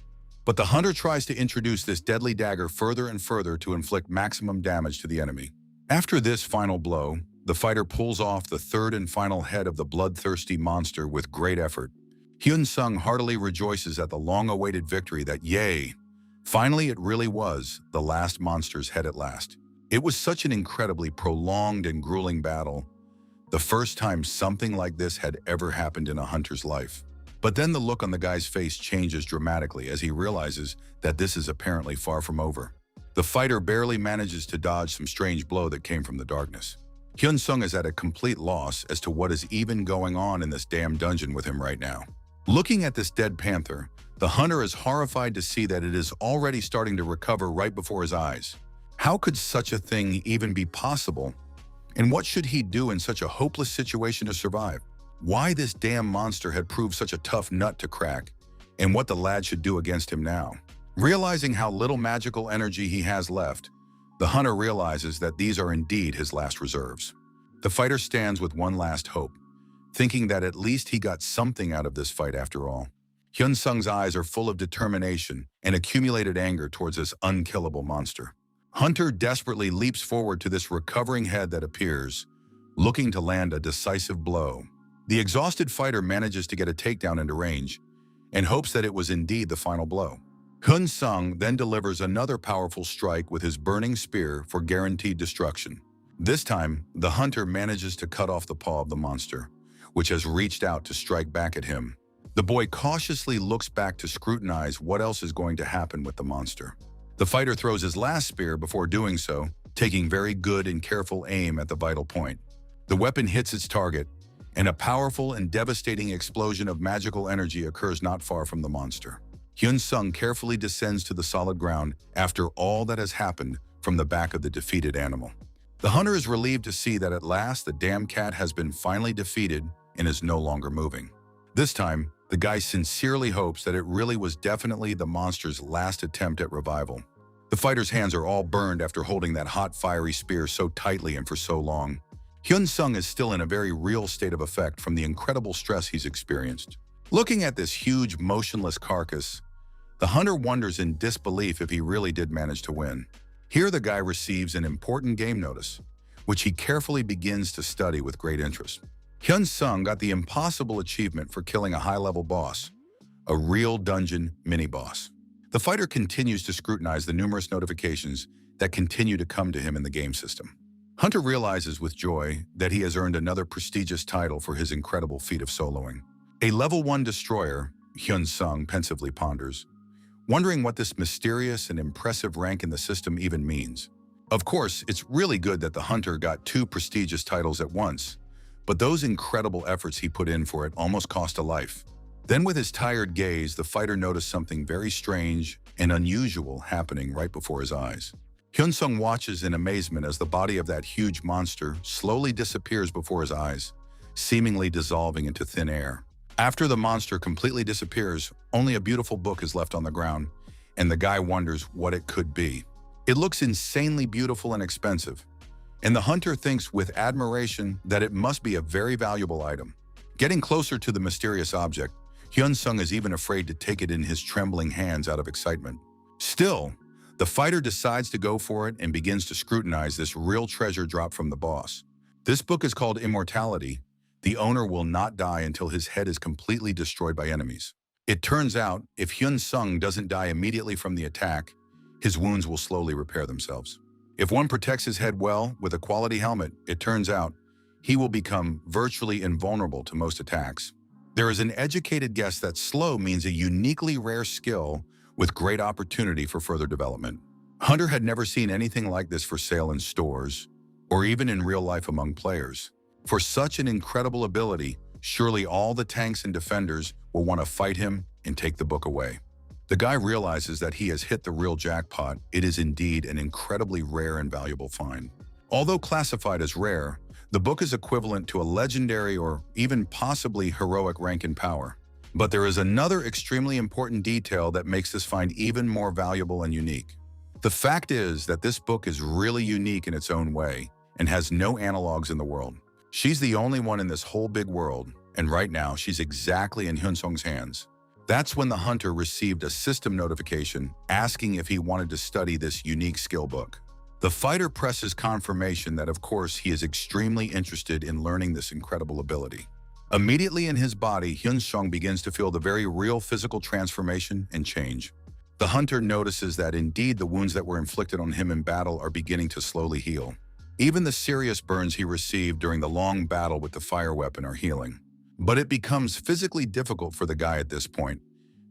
But the hunter tries to introduce this deadly dagger further and further to inflict maximum damage to the enemy. After this final blow, the fighter pulls off the third and final head of the bloodthirsty monster with great effort. Hyun-sung heartily rejoices at the long-awaited victory that, yay, finally it really was the last monster's head at last. It was such an incredibly prolonged and grueling battle, the first time something like this had ever happened in a hunter's life. But then the look on the guy's face changes dramatically as he realizes that this is apparently far from over. The fighter barely manages to dodge some strange blow that came from the darkness. Hyun-sung is at a complete loss as to what is even going on in this damn dungeon with him right now. Looking at this dead panther, the hunter is horrified to see that it is already starting to recover right before his eyes. How could such a thing even be possible? And what should he do in such a hopeless situation to survive? Why this damn monster had proved such a tough nut to crack, and what the lad should do against him now. Realizing how little magical energy he has left, the hunter realizes that these are indeed his last reserves. The fighter stands with one last hope, thinking that at least he got something out of this fight after all. Hyun-sung's eyes are full of determination and accumulated anger towards this unkillable monster. Hunter desperately leaps forward to this recovering head that appears, looking to land a decisive blow. The exhausted fighter manages to get a takedown into range and hopes that it was indeed the final blow. Hyun-sung then delivers another powerful strike with his burning spear for guaranteed destruction. This time, the hunter manages to cut off the paw of the monster, which has reached out to strike back at him. The boy cautiously looks back to scrutinize what else is going to happen with the monster. The fighter throws his last spear before doing so, taking very good and careful aim at the vital point. The weapon hits its target, and a powerful and devastating explosion of magical energy occurs not far from the monster. Hyun-sung carefully descends to the solid ground after all that has happened from the back of the defeated animal. The hunter is relieved to see that at last the damn cat has been finally defeated and is no longer moving. This time, the guy sincerely hopes that it really was definitely the monster's last attempt at revival. The fighter's hands are all burned after holding that hot, fiery spear so tightly and for so long. Hyun-sung is still in a very real state of effect from the incredible stress he's experienced. Looking at this huge, motionless carcass, the hunter wonders in disbelief if he really did manage to win. Here the guy receives an important game notice, which he carefully begins to study with great interest. Hyun-sung got the impossible achievement for killing a high-level boss, a real dungeon mini-boss. The fighter continues to scrutinize the numerous notifications that continue to come to him in the game system. Hunter realizes with joy that he has earned another prestigious title for his incredible feat of soloing. A level 1 destroyer, Hyun-sung pensively ponders, wondering what this mysterious and impressive rank in the system even means. Of course, it's really good that the hunter got 2 prestigious titles at once, but those incredible efforts he put in for it almost cost a life. Then with his tired gaze, the fighter noticed something very strange and unusual happening right before his eyes. Hyun-sung watches in amazement as the body of that huge monster slowly disappears before his eyes, seemingly dissolving into thin air. After the monster completely disappears, only a beautiful book is left on the ground, and the guy wonders what it could be. It looks insanely beautiful and expensive, and the hunter thinks with admiration that it must be a very valuable item. Getting closer to the mysterious object, Hyun-sung is even afraid to take it in his trembling hands out of excitement. Still, the fighter decides to go for it and begins to scrutinize this real treasure drop from the boss. This book is called Immortality. The owner will not die until his head is completely destroyed by enemies. It turns out, if Hyun-sung doesn't die immediately from the attack, his wounds will slowly repair themselves. If one protects his head well with a quality helmet, it turns out he will become virtually invulnerable to most attacks. There is an educated guess that slow means a uniquely rare skill with great opportunity for further development. Hunter had never seen anything like this for sale in stores, or even in real life among players. For such an incredible ability, surely all the tanks and defenders will want to fight him and take the book away. The guy realizes that he has hit the real jackpot. It is indeed an incredibly rare and valuable find. Although classified as rare, the book is equivalent to a legendary or even possibly heroic rank and power. But there is another extremely important detail that makes this find even more valuable and unique. The fact is that this book is really unique in its own way and has no analogs in the world. She's the only one in this whole big world, and right now she's exactly in Hyunsung's hands. That's when the hunter received a system notification asking if he wanted to study this unique skill book. The fighter presses confirmation that of course he is extremely interested in learning this incredible ability. Immediately in his body, Hyunsung begins to feel the very real physical transformation and change. The hunter notices that indeed the wounds that were inflicted on him in battle are beginning to slowly heal. Even the serious burns he received during the long battle with the fire weapon are healing. But it becomes physically difficult for the guy at this point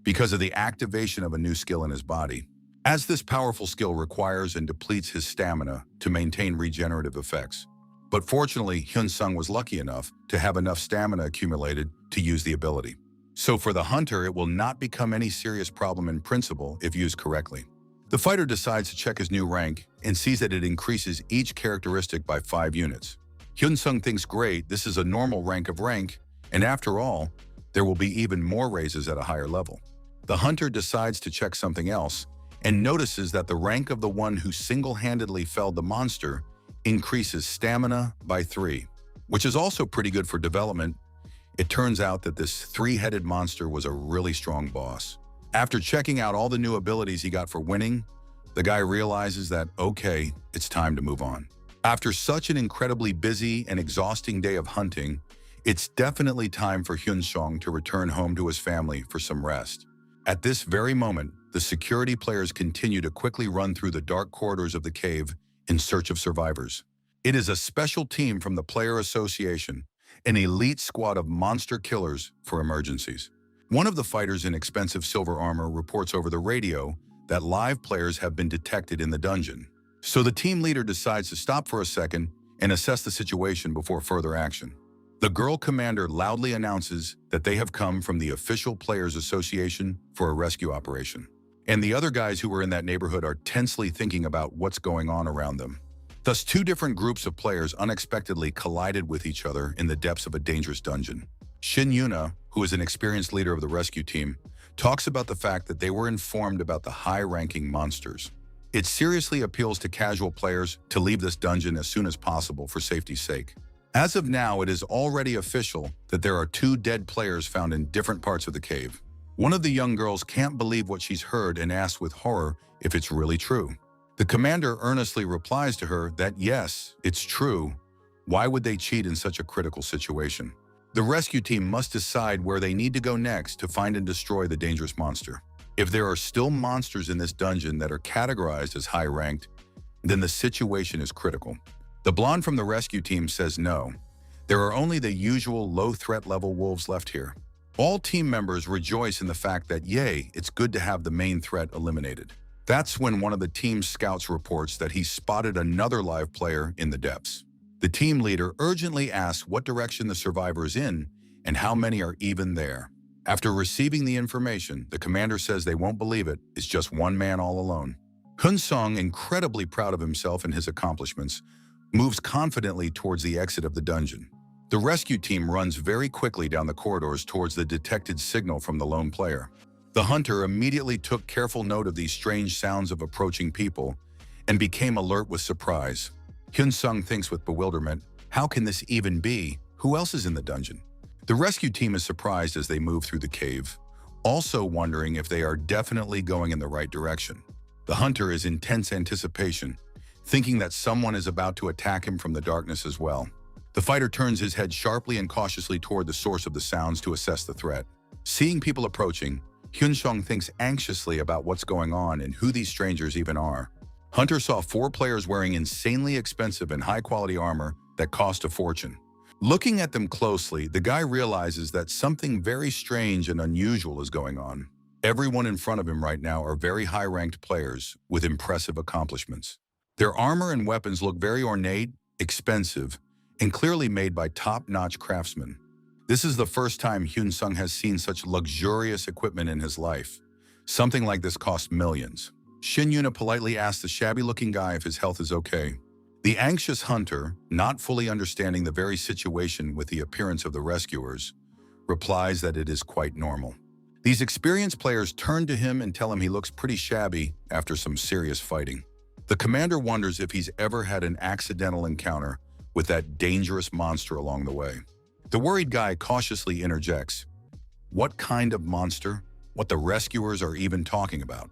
because of the activation of a new skill in his body, as this powerful skill requires and depletes his stamina to maintain regenerative effects. But fortunately, Hyunsung was lucky enough to have enough stamina accumulated to use the ability. So for the hunter, it will not become any serious problem in principle if used correctly. The fighter decides to check his new rank and sees that it increases each characteristic by 5 units. Hyunsung thinks, great, this is a normal rank of rank, and after all, there will be even more raises at a higher level. The hunter decides to check something else and notices that the rank of the one who single-handedly felled the monster increases stamina by 3, which is also pretty good for development. It turns out that this 3-headed monster was a really strong boss. After checking out all the new abilities he got for winning, the guy realizes that, okay, it's time to move on. After such an incredibly busy and exhausting day of hunting, it's definitely time for Hyunsung to return home to his family for some rest. At this very moment, the security players continue to quickly run through the dark corridors of the cave in search of survivors. It is a special team from the Player Association, an elite squad of monster killers for emergencies. One of the fighters in expensive silver armor reports over the radio that live players have been detected in the dungeon. So the team leader decides to stop for a second and assess the situation before further action. The girl commander loudly announces that they have come from the official Players Association for a rescue operation. And the other guys who were in that neighborhood are tensely thinking about what's going on around them. Thus, 2 different groups of players unexpectedly collided with each other in the depths of a dangerous dungeon. Shin Yuna, who is an experienced leader of the rescue team, talks about the fact that they were informed about the high-ranking monsters. It seriously appeals to casual players to leave this dungeon as soon as possible for safety's sake. As of now, it is already official that there are 2 dead players found in different parts of the cave. One of the young girls can't believe what she's heard and asks with horror if it's really true. The commander earnestly replies to her that yes, it's true. Why would they cheat in such a critical situation? The rescue team must decide where they need to go next to find and destroy the dangerous monster. If there are still monsters in this dungeon that are categorized as high-ranked, then the situation is critical. The blonde from the rescue team says no. There are only the usual low-threat level wolves left here. All team members rejoice in the fact that, yay, it's good to have the main threat eliminated. That's when one of the team's scouts reports that he spotted another live player in the depths. The team leader urgently asks what direction the survivor is in and how many are even there. After receiving the information, the commander says they won't believe it, it's just one man all alone. Hyunsung, incredibly proud of himself and his accomplishments, moves confidently towards the exit of the dungeon. The rescue team runs very quickly down the corridors towards the detected signal from the lone player. The hunter immediately took careful note of these strange sounds of approaching people and became alert with surprise. Hyunsung thinks with bewilderment, how can this even be? Who else is in the dungeon? The rescue team is surprised as they move through the cave, also wondering if they are definitely going in the right direction. The hunter is in tense anticipation, thinking that someone is about to attack him from the darkness as well. The fighter turns his head sharply and cautiously toward the source of the sounds to assess the threat. Seeing people approaching, Hyunsung thinks anxiously about what's going on and who these strangers even are. Hunter saw 4 players wearing insanely expensive and high-quality armor that cost a fortune. Looking at them closely, the guy realizes that something very strange and unusual is going on. Everyone in front of him right now are very high-ranked players with impressive accomplishments. Their armor and weapons look very ornate, expensive, and clearly made by top-notch craftsmen. This is the first time Hyunsung has seen such luxurious equipment in his life. Something like this costs millions. Shin Yuna politely asks the shabby-looking guy if his health is okay. The anxious hunter, not fully understanding the very situation with the appearance of the rescuers, replies that it is quite normal. These experienced players turn to him and tell him he looks pretty shabby after some serious fighting. The commander wonders if he's ever had an accidental encounter with that dangerous monster along the way. The worried guy cautiously interjects, "What kind of monster? What the rescuers are even talking about?"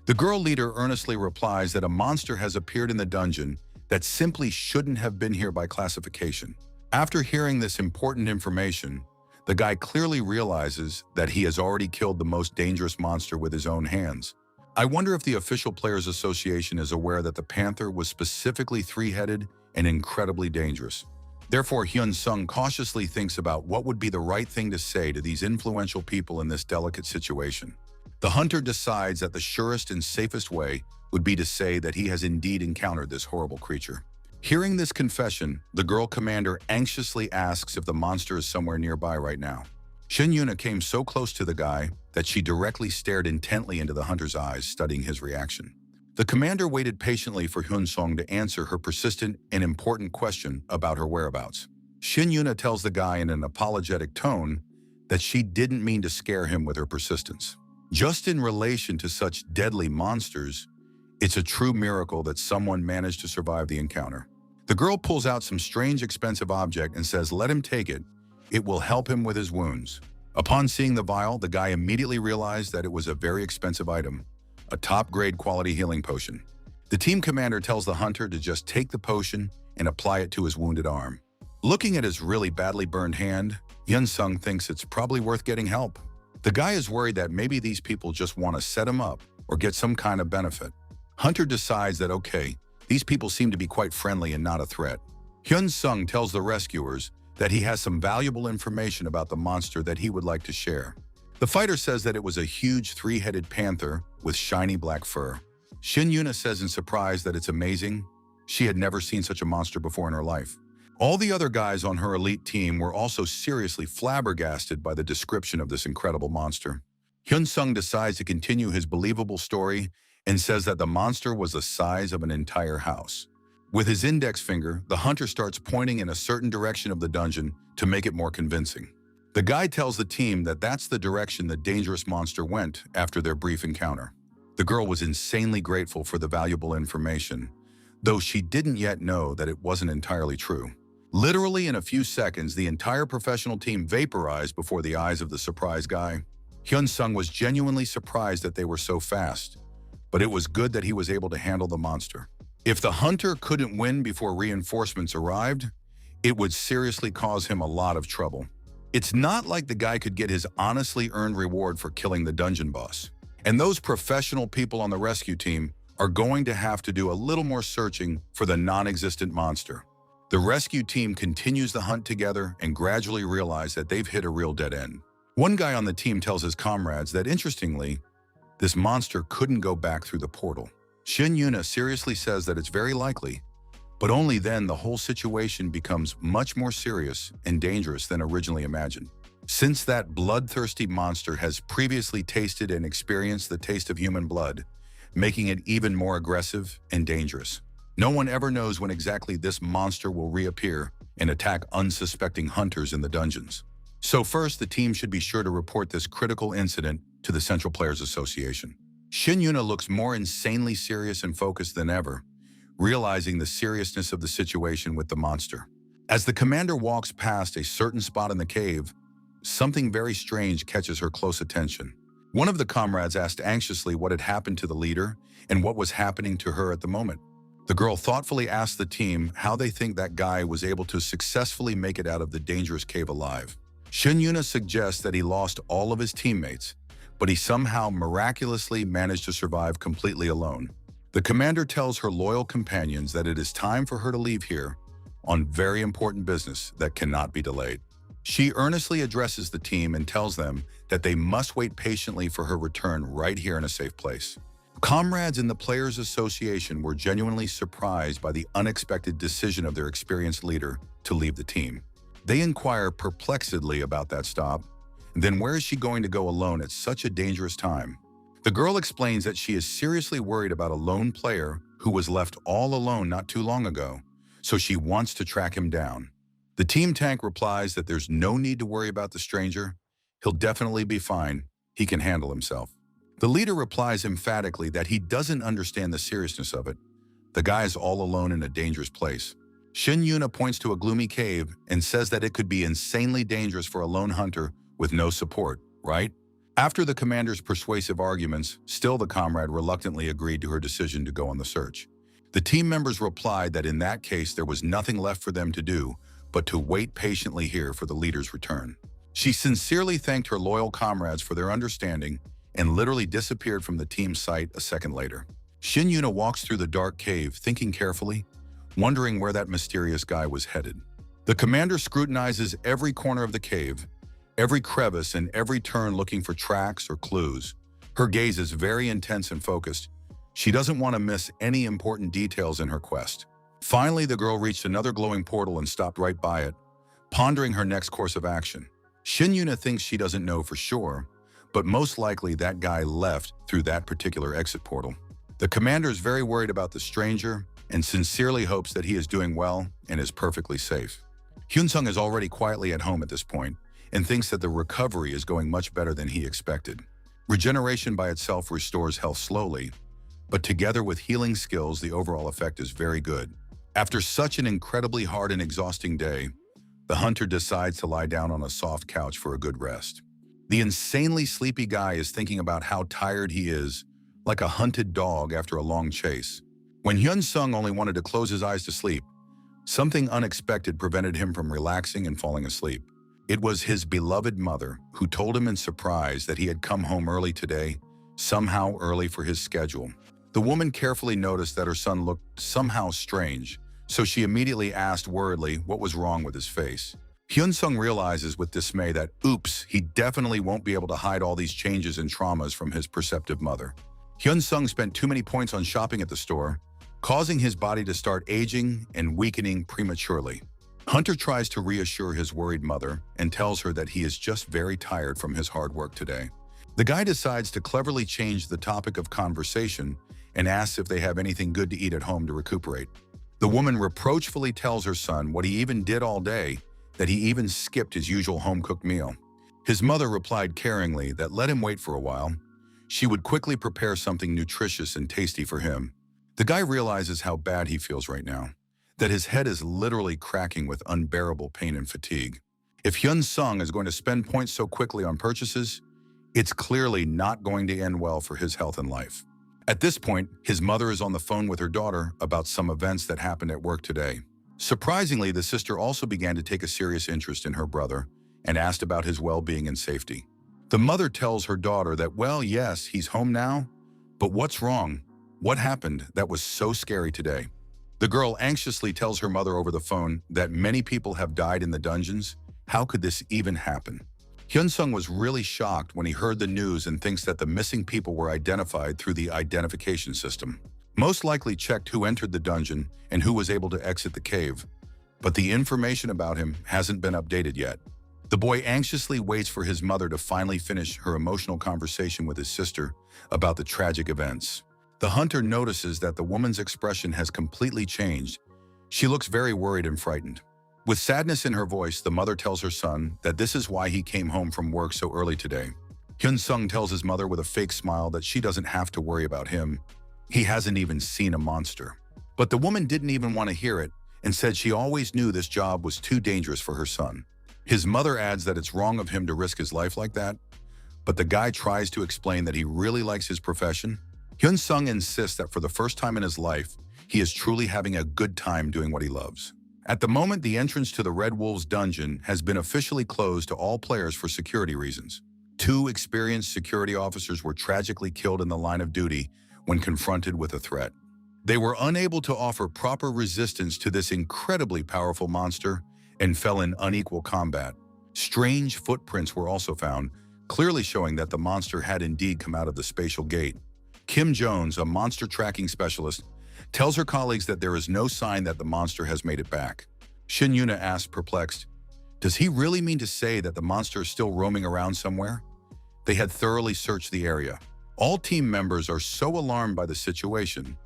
The girl leader earnestly replies that a monster has appeared in the dungeon that simply shouldn't have been here by classification. After hearing this important information, the guy clearly realizes that he has already killed the most dangerous monster with his own hands. I wonder if the official Players Association is aware that the panther was specifically three-headed and incredibly dangerous. Therefore, Hyun Sung cautiously thinks about what would be the right thing to say to these influential people in this delicate situation. The hunter decides that the surest and safest way would be to say that he has indeed encountered this horrible creature. Hearing this confession, the girl commander anxiously asks if the monster is somewhere nearby right now. Shin Yuna came so close to the guy that she directly stared intently into the hunter's eyes, studying his reaction. The commander waited patiently for Hyun Sung to answer her persistent and important question about her whereabouts. Shin Yuna tells the guy in an apologetic tone that she didn't mean to scare him with her persistence. Just in relation to such deadly monsters, it's a true miracle that someone managed to survive the encounter. The girl pulls out some strange expensive object and says, "Let him take it. It will help him with his wounds." Upon seeing the vial, the guy immediately realized that it was a very expensive item, a top-grade quality healing potion. The team commander tells the hunter to just take the potion and apply it to his wounded arm. Looking at his really badly burned hand, Hyun Sung thinks it's probably worth getting help. The guy is worried that maybe these people just want to set him up or get some kind of benefit. Hunter decides that, okay, these people seem to be quite friendly and not a threat. Hyun Sung tells the rescuers that he has some valuable information about the monster that he would like to share. The fighter says that it was a huge three-headed panther with shiny black fur. Shin Yuna says in surprise that it's amazing. She had never seen such a monster before in her life. All the other guys on her elite team were also seriously flabbergasted by the description of this incredible monster. Hyun Sung decides to continue his believable story and says that the monster was the size of an entire house. With his index finger, the hunter starts pointing in a certain direction of the dungeon to make it more convincing. The guy tells the team that that's the direction the dangerous monster went after their brief encounter. The girl was insanely grateful for the valuable information, though she didn't yet know that it wasn't entirely true. Literally in a few seconds, the entire professional team vaporized before the eyes of the surprised guy. Hyun Sung was genuinely surprised that they were so fast, but it was good that he was able to handle the monster. If the hunter couldn't win before reinforcements arrived, it would seriously cause him a lot of trouble. It's not like the guy could get his honestly earned reward for killing the dungeon boss. And those professional people on the rescue team are going to have to do a little more searching for the non-existent monster. The rescue team continues the hunt together and gradually realize that they've hit a real dead end. One guy on the team tells his comrades that, interestingly, this monster couldn't go back through the portal. Shin Yuna seriously says that it's very likely, but only then the whole situation becomes much more serious and dangerous than originally imagined. Since that bloodthirsty monster has previously tasted and experienced the taste of human blood, making it even more aggressive and dangerous. No one ever knows when exactly this monster will reappear and attack unsuspecting hunters in the dungeons. So first, the team should be sure to report this critical incident to the Central Players Association. Shin Yuna looks more insanely serious and focused than ever, realizing the seriousness of the situation with the monster. As the commander walks past a certain spot in the cave, something very strange catches her close attention. One of the comrades asked anxiously what had happened to the leader and what was happening to her at the moment. The girl thoughtfully asked the team how they think that guy was able to successfully make it out of the dangerous cave alive. Shin Yuna suggests that he lost all of his teammates, but he somehow miraculously managed to survive completely alone. The commander tells her loyal companions that it is time for her to leave here on very important business that cannot be delayed. She earnestly addresses the team and tells them that they must wait patiently for her return right here in a safe place. Comrades in the Players Association were genuinely surprised by the unexpected decision of their experienced leader to leave the team. They inquire perplexedly about that stop. Then where is she going to go alone at such a dangerous time? The girl explains that she is seriously worried about a lone player who was left all alone not too long ago, so she wants to track him down. The team tank replies that there's no need to worry about the stranger. He'll definitely be fine. He can handle himself. The leader replies emphatically that he doesn't understand the seriousness of it. The guy is all alone in a dangerous place. Shin Yuna points to a gloomy cave and says that it could be insanely dangerous for a lone hunter with no support, right? After the commander's persuasive arguments, still the comrade reluctantly agreed to her decision to go on the search. The team members replied that in that case there was nothing left for them to do but to wait patiently here for the leader's return. She sincerely thanked her loyal comrades for their understanding and literally disappeared from the team's sight a second later. Shin Yuna walks through the dark cave, thinking carefully, wondering where that mysterious guy was headed. The commander scrutinizes every corner of the cave, every crevice and every turn looking for tracks or clues. Her gaze is very intense and focused. She doesn't want to miss any important details in her quest. Finally, the girl reached another glowing portal and stopped right by it, pondering her next course of action. Shin Yuna thinks she doesn't know for sure, but most likely that guy left through that particular exit portal. The commander is very worried about the stranger and sincerely hopes that he is doing well and is perfectly safe. Hyun-sung is already quietly at home at this point and thinks that the recovery is going much better than he expected. Regeneration by itself restores health slowly, but together with healing skills, the overall effect is very good. After such an incredibly hard and exhausting day, the hunter decides to lie down on a soft couch for a good rest. The insanely sleepy guy is thinking about how tired he is, like a hunted dog after a long chase. When Hyun-sung only wanted to close his eyes to sleep, something unexpected prevented him from relaxing and falling asleep. It was his beloved mother who told him in surprise that he had come home early today, somehow early for his schedule. The woman carefully noticed that her son looked somehow strange, so she immediately asked worriedly what was wrong with his face. Hyun-sung realizes with dismay that, oops, he definitely won't be able to hide all these changes and traumas from his perceptive mother. Hyun-sung spent too many points on shopping at the store, causing his body to start aging and weakening prematurely. Hunter tries to reassure his worried mother and tells her that he is just very tired from his hard work today. The guy decides to cleverly change the topic of conversation and asks if they have anything good to eat at home to recuperate. The woman reproachfully tells her son what he even did all day, that he even skipped his usual home-cooked meal. His mother replied caringly that let him wait for a while. She would quickly prepare something nutritious and tasty for him. The guy realizes how bad he feels right now, that his head is literally cracking with unbearable pain and fatigue. If Hyun-sung is going to spend points so quickly on purchases, it's clearly not going to end well for his health and life. At this point, his mother is on the phone with her daughter about some events that happened at work today. Surprisingly, the sister also began to take a serious interest in her brother and asked about his well-being and safety. The mother tells her daughter that, well, yes, he's home now, but what's wrong? What happened that was so scary today? The girl anxiously tells her mother over the phone that many people have died in the dungeons. How could this even happen? Hyun-sung was really shocked when he heard the news and thinks that the missing people were identified through the identification system. Most likely checked who entered the dungeon and who was able to exit the cave, but the information about him hasn't been updated yet. The boy anxiously waits for his mother to finally finish her emotional conversation with his sister about the tragic events. The hunter notices that the woman's expression has completely changed. She looks very worried and frightened. With sadness in her voice, the mother tells her son that this is why he came home from work so early today. Hyun-sung tells his mother with a fake smile that she doesn't have to worry about him. He hasn't even seen a monster. But the woman didn't even want to hear it and said she always knew this job was too dangerous for her son. His mother adds that it's wrong of him to risk his life like that, but the guy tries to explain that he really likes his profession. Hyun-sung insists that for the first time in his life, he is truly having a good time doing what he loves. At the moment, the entrance to the Red Wolves dungeon has been officially closed to all players for security reasons. 2 experienced security officers were tragically killed in the line of duty when confronted with a threat. They were unable to offer proper resistance to this incredibly powerful monster and fell in unequal combat. Strange footprints were also found, clearly showing that the monster had indeed come out of the spatial gate. Kim Jones, a monster tracking specialist, tells her colleagues that there is no sign that the monster has made it back. Shin Yuna asks, perplexed, does he really mean to say that the monster is still roaming around somewhere? They had thoroughly searched the area. All team members are so alarmed by the situation.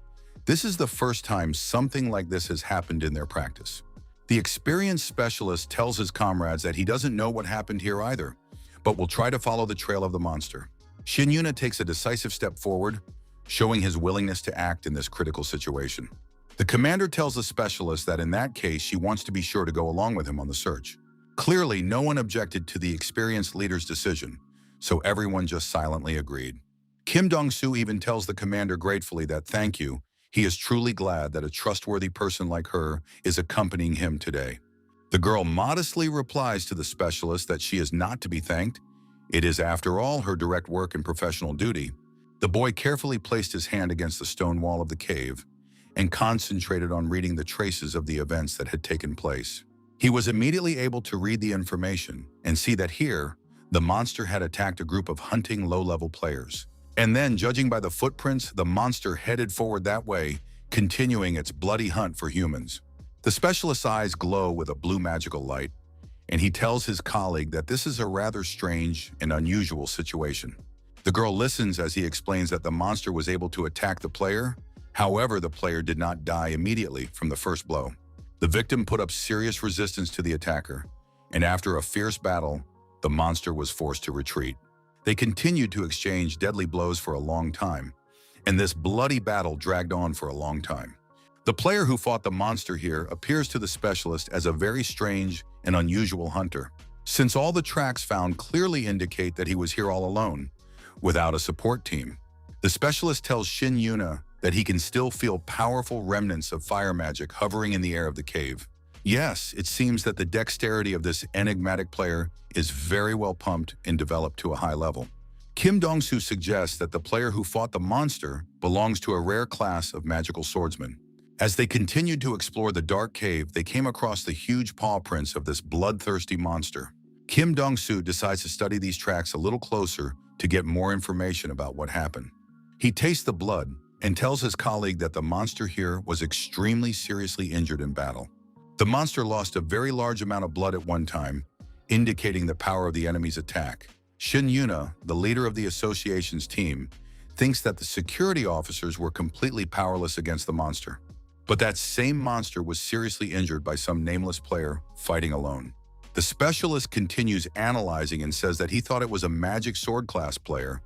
This is the first time something like this has happened in their practice. The experienced specialist tells his comrades that he doesn't know what happened here either, but will try to follow the trail of the monster. Shin Yuna takes a decisive step forward, showing his willingness to act in this critical situation. The commander tells the specialist that in that case she wants to be sure to go along with him on the search. Clearly, no one objected to the experienced leader's decision, so everyone just silently agreed. Kim Dong-soo even tells the commander gratefully that thank you, he is truly glad that a trustworthy person like her is accompanying him today. The girl modestly replies to the specialist that she is not to be thanked. It is, after all, her direct work and professional duty. The boy carefully placed his hand against the stone wall of the cave and concentrated on reading the traces of the events that had taken place. He was immediately able to read the information and see that here, the monster had attacked a group of hunting low-level players. And then, judging by the footprints, the monster headed forward that way, continuing its bloody hunt for humans. The specialist's eyes glow with a blue magical light, and he tells his colleague that this is a rather strange and unusual situation. The girl listens as he explains that the monster was able to attack the player. However, the player did not die immediately from the first blow. The victim put up serious resistance to the attacker, and after a fierce battle, the monster was forced to retreat. They continued to exchange deadly blows for a long time, and this bloody battle dragged on for a long time. The player who fought the monster here appears to the specialist as a very strange and unusual hunter, since all the tracks found clearly indicate that he was here all alone, without a support team. The specialist tells Shin Yuna that he can still feel powerful remnants of fire magic hovering in the air of the cave. Yes, it seems that the dexterity of this enigmatic player is very well pumped and developed to a high level. Kim Dong-soo suggests that the player who fought the monster belongs to a rare class of magical swordsmen. As they continued to explore the dark cave, they came across the huge paw prints of this bloodthirsty monster. Kim Dong-soo decides to study these tracks a little closer to get more information about what happened. He tastes the blood and tells his colleague that the monster here was extremely seriously injured in battle. The monster lost a very large amount of blood at one time, indicating the power of the enemy's attack. Shin Yuna, the leader of the association's team, thinks that the security officers were completely powerless against the monster. But that same monster was seriously injured by some nameless player fighting alone. The specialist continues analyzing and says that he thought it was a magic sword class player,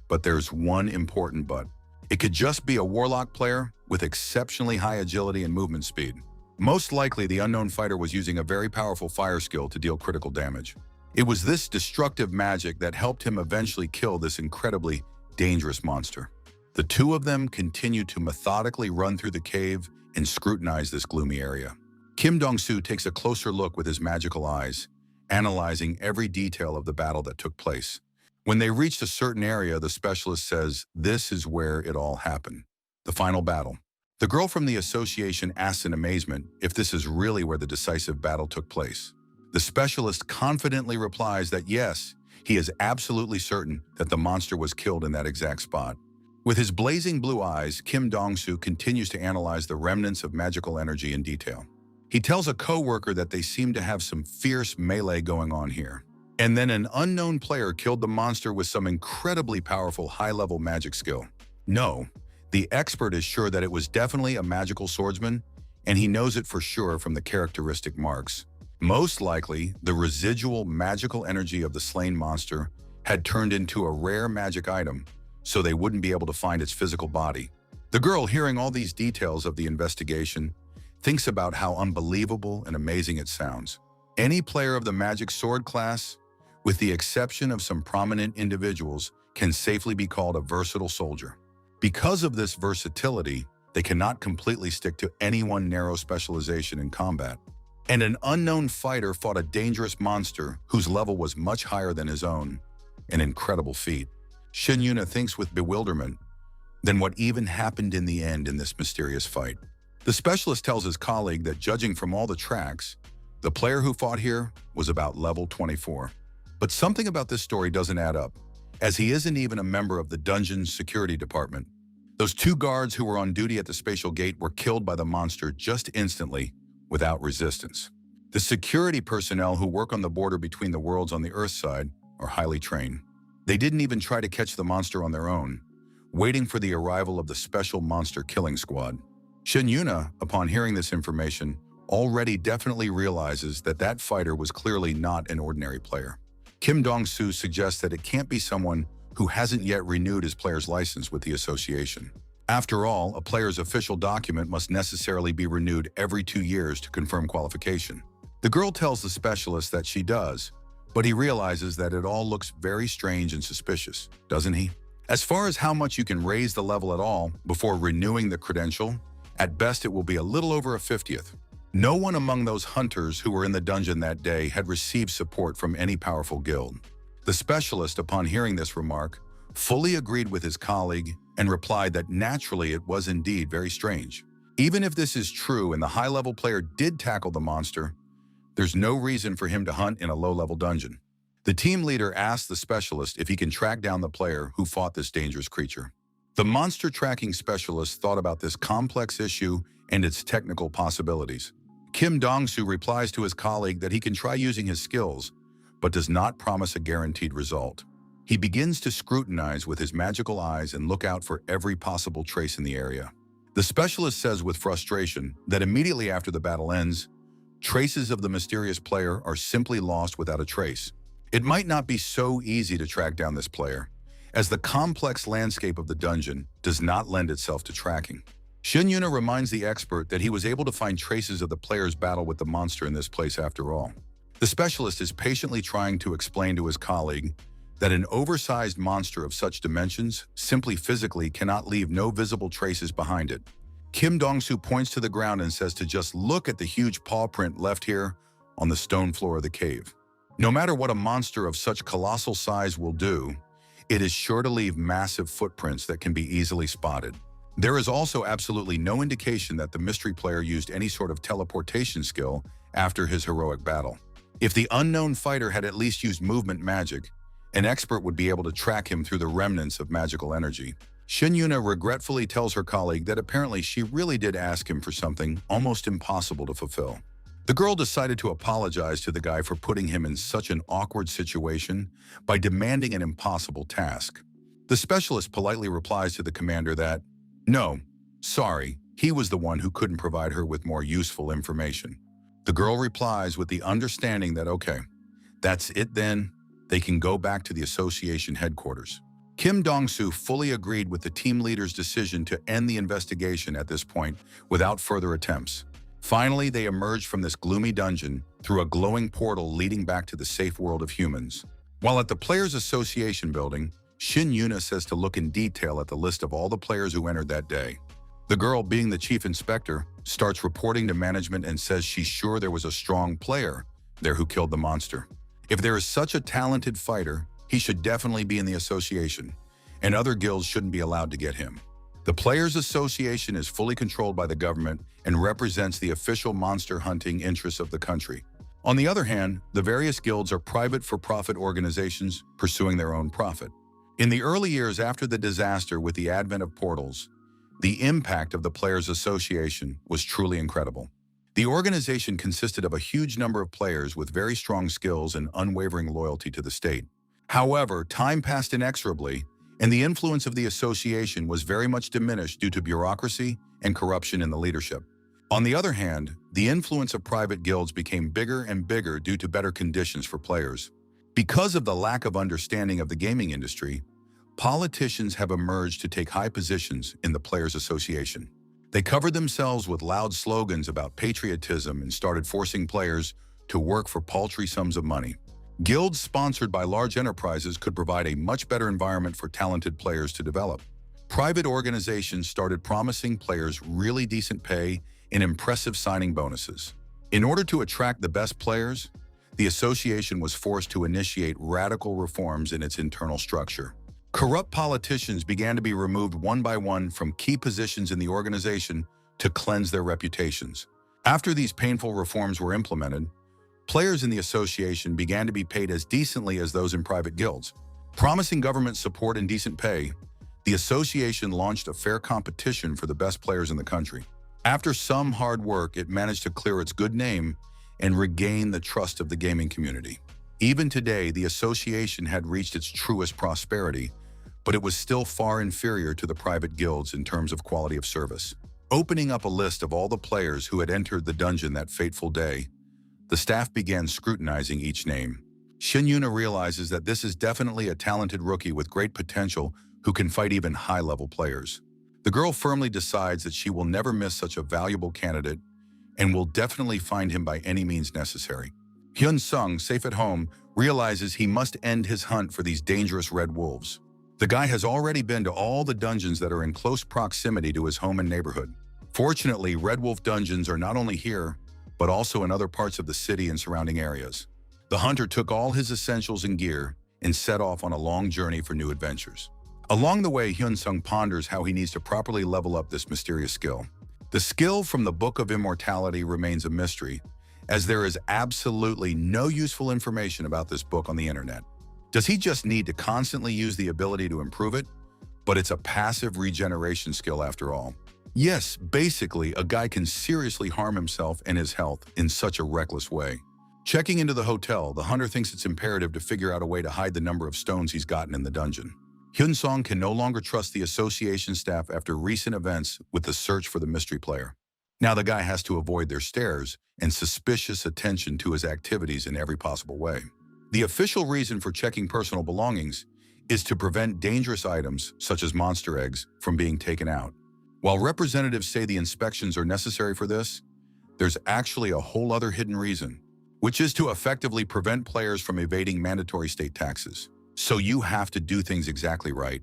but there's one important but. It could just be a warlock player with exceptionally high agility and movement speed. Most likely, the unknown fighter was using a very powerful fire skill to deal critical damage. It was this destructive magic that helped him eventually kill this incredibly dangerous monster. The two of them continued to methodically run through the cave and scrutinize this gloomy area. Kim Dong-soo takes a closer look with his magical eyes, analyzing every detail of the battle that took place. When they reached a certain area, the specialist says, "This is where it all happened. The final battle." The girl from the association asks in amazement if this is really where the decisive battle took place. The specialist confidently replies that yes, he is absolutely certain that the monster was killed in that exact spot. With his blazing blue eyes, Kim Dong-soo continues to analyze the remnants of magical energy in detail. He tells a co-worker that they seem to have some fierce melee going on here. And then an unknown player killed the monster with some incredibly powerful high-level magic skill. No, the expert is sure that it was definitely a magical swordsman, and he knows it for sure from the characteristic marks. Most likely, the residual magical energy of the slain monster had turned into a rare magic item, so they wouldn't be able to find its physical body. The girl, hearing all these details of the investigation, thinks about how unbelievable and amazing it sounds. Any player of the magic sword class, with the exception of some prominent individuals, can safely be called a versatile soldier. Because of this versatility, they cannot completely stick to any one narrow specialization in combat. And an unknown fighter fought a dangerous monster whose level was much higher than his own. An incredible feat. Shin Yuna thinks with bewilderment, then what even happened in the end in this mysterious fight? The specialist tells his colleague that judging from all the tracks, the player who fought here was about level 24. But something about this story doesn't add up, as he isn't even a member of the dungeon's security department. Those two guards who were on duty at the spatial gate were killed by the monster just instantly, without resistance. The security personnel who work on the border between the worlds on the Earth side are highly trained. They didn't even try to catch the monster on their own, waiting for the arrival of the special monster killing squad. Shin Yuna, upon hearing this information, already definitely realizes that that fighter was clearly not an ordinary player. Kim Dong-soo suggests that it can't be someone who hasn't yet renewed his player's license with the association. After all, a player's official document must necessarily be renewed every 2 years to confirm qualification. The girl tells the specialist that she does, but he realizes that it all looks very strange and suspicious, doesn't he? As far as how much you can raise the level at all before renewing the credential, at best it will be a little over a 50th. No one among those hunters who were in the dungeon that day had received support from any powerful guild. The specialist, upon hearing this remark, fully agreed with his colleague and replied that naturally it was indeed very strange. Even if this is true and the high-level player did tackle the monster, there's no reason for him to hunt in a low-level dungeon. The team leader asked the specialist if he can track down the player who fought this dangerous creature. The monster tracking specialist thought about this complex issue and its technical possibilities. Kim Dong-soo replies to his colleague that he can try using his skills, but does not promise a guaranteed result. He begins to scrutinize with his magical eyes and look out for every possible trace in the area. The specialist says with frustration that immediately after the battle ends, traces of the mysterious player are simply lost without a trace. It might not be so easy to track down this player, as the complex landscape of the dungeon does not lend itself to tracking. Shin Yuna reminds the expert that he was able to find traces of the player's battle with the monster in this place after all. The specialist is patiently trying to explain to his colleague that an oversized monster of such dimensions simply physically cannot leave no visible traces behind it. Kim Dong-soo points to the ground and says to just look at the huge paw print left here on the stone floor of the cave. No matter what a monster of such colossal size will do, it is sure to leave massive footprints that can be easily spotted. There is also absolutely no indication that the mystery player used any sort of teleportation skill after his heroic battle. If the unknown fighter had at least used movement magic, an expert would be able to track him through the remnants of magical energy. Shin Yuna regretfully tells her colleague that apparently she really did ask him for something almost impossible to fulfill. The girl decided to apologize to the guy for putting him in such an awkward situation by demanding an impossible task. The specialist politely replies to the commander that, no, sorry, he was the one who couldn't provide her with more useful information. The girl replies with the understanding that, okay, that's it then, they can go back to the association headquarters. Kim Dong-soo fully agreed with the team leader's decision to end the investigation at this point without further attempts. Finally, they emerged from this gloomy dungeon through a glowing portal leading back to the safe world of humans. While at the Players Association building, Shin Yuna says to look in detail at the list of all the players who entered that day. The girl, being the chief inspector, starts reporting to management and says she's sure there was a strong player there who killed the monster. If there is such a talented fighter, he should definitely be in the association, and other guilds shouldn't be allowed to get him. The Players Association is fully controlled by the government and represents the official monster hunting interests of the country. On the other hand, the various guilds are private for-profit organizations pursuing their own profit. In the early years after the disaster with the advent of portals, the impact of the Players Association was truly incredible. The organization consisted of a huge number of players with very strong skills and unwavering loyalty to the state. However, time passed inexorably, and the influence of the association was very much diminished due to bureaucracy and corruption in the leadership. On the other hand, the influence of private guilds became bigger and bigger due to better conditions for players. Because of the lack of understanding of the gaming industry, politicians have emerged to take high positions in the Players Association. They covered themselves with loud slogans about patriotism and started forcing players to work for paltry sums of money. Guilds sponsored by large enterprises could provide a much better environment for talented players to develop. Private organizations started promising players really decent pay and impressive signing bonuses. In order to attract the best players, the association was forced to initiate radical reforms in its internal structure. Corrupt politicians began to be removed one by one from key positions in the organization to cleanse their reputations. After these painful reforms were implemented, players in the association began to be paid as decently as those in private guilds. Promising government support and decent pay, the association launched a fair competition for the best players in the country. After some hard work, it managed to clear its good name and regain the trust of the gaming community. Even today, the association had reached its truest prosperity, but it was still far inferior to the private guilds in terms of quality of service. Opening up a list of all the players who had entered the dungeon that fateful day, the staff began scrutinizing each name. Shinyuna realizes that this is definitely a talented rookie with great potential who can fight even high-level players. The girl firmly decides that she will never miss such a valuable candidate and will definitely find him by any means necessary. Hyun-sung, safe at home, realizes he must end his hunt for these dangerous red wolves. The guy has already been to all the dungeons that are in close proximity to his home and neighborhood. Fortunately, red wolf dungeons are not only here, but also in other parts of the city and surrounding areas. The hunter took all his essentials and gear and set off on a long journey for new adventures. Along the way, Hyun-sung ponders how he needs to properly level up this mysterious skill. The skill from the Book of Immortality remains a mystery, as there is absolutely no useful information about this book on the internet. Does he just need to constantly use the ability to improve it? But it's a passive regeneration skill after all. Yes, basically, a guy can seriously harm himself and his health in such a reckless way. Checking into the hotel, the hunter thinks it's imperative to figure out a way to hide the number of stones he's gotten in the dungeon. Hyun-sung can no longer trust the association staff after recent events with the search for the mystery player. Now the guy has to avoid their stares and suspicious attention to his activities in every possible way. The official reason for checking personal belongings is to prevent dangerous items, such as monster eggs, from being taken out. While representatives say the inspections are necessary for this, there's actually a whole other hidden reason, which is to effectively prevent players from evading mandatory state taxes. So you have to do things exactly right,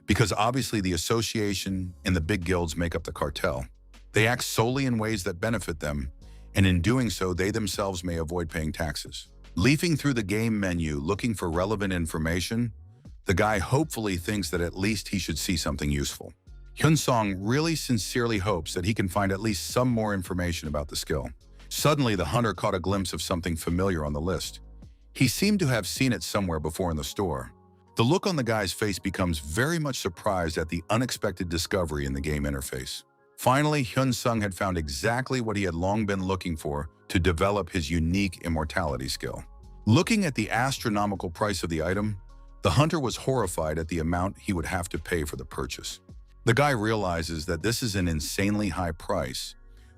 because obviously the association and the big guilds make up the cartel. They act solely in ways that benefit them, and in doing so, they themselves may avoid paying taxes. Leafing through the game menu looking for relevant information, the guy hopefully thinks that at least he should see something useful. Hyun-sung really sincerely hopes that he can find at least some more information about the skill. Suddenly, the hunter caught a glimpse of something familiar on the list. He seemed to have seen it somewhere before in the store. The look on the guy's face becomes very much surprised at the unexpected discovery in the game interface. Finally, Hyun-sung had found exactly what he had long been looking for to develop his unique immortality skill. Looking at the astronomical price of the item, the hunter was horrified at the amount he would have to pay for the purchase. The guy realizes that this is an insanely high price,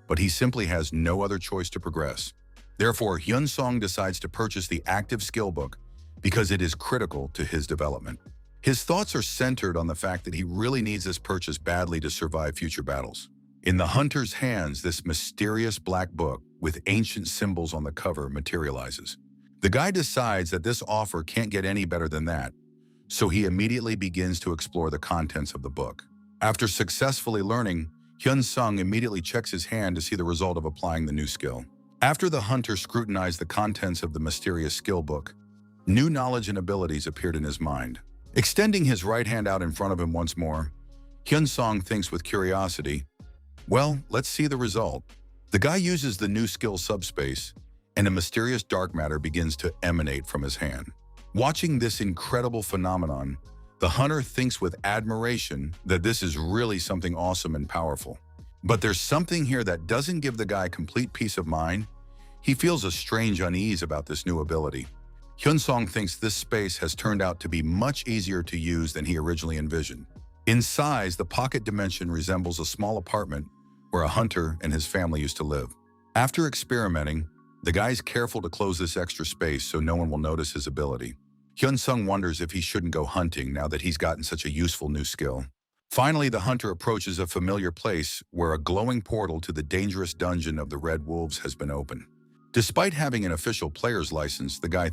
but he simply has no other choice to progress. Therefore, Hyun-sung decides to purchase the active skill book because it is critical to his development. His thoughts are centered on the fact that he really needs this purchase badly to survive future battles. In the hunter's hands, this mysterious black book with ancient symbols on the cover materializes. The guy decides that this offer can't get any better than that, so he immediately begins to explore the contents of the book. After successfully learning, Hyun-sung immediately checks his hand to see the result of applying the new skill. After the hunter scrutinized the contents of the mysterious skill book, new knowledge and abilities appeared in his mind. Extending his right hand out in front of him once more, Hyun-sung thinks with curiosity, well, let's see the result. The guy uses the new skill subspace, and a mysterious dark matter begins to emanate from his hand. Watching this incredible phenomenon, the hunter thinks with admiration that this is really something awesome and powerful. But there's something here that doesn't give the guy complete peace of mind. He feels a strange unease about this new ability. Hyun-sung thinks this space has turned out to be much easier to use than he originally envisioned. In size, the pocket dimension resembles a small apartment where a hunter and his family used to live. After experimenting, the guy's careful to close this extra space so no one will notice his ability. Hyun-sung wonders if he shouldn't go hunting now that he's gotten such a useful new skill. Finally, the hunter approaches a familiar place where a glowing portal to the dangerous dungeon of the Red Wolves has been opened. Despite having an official player's license, the guy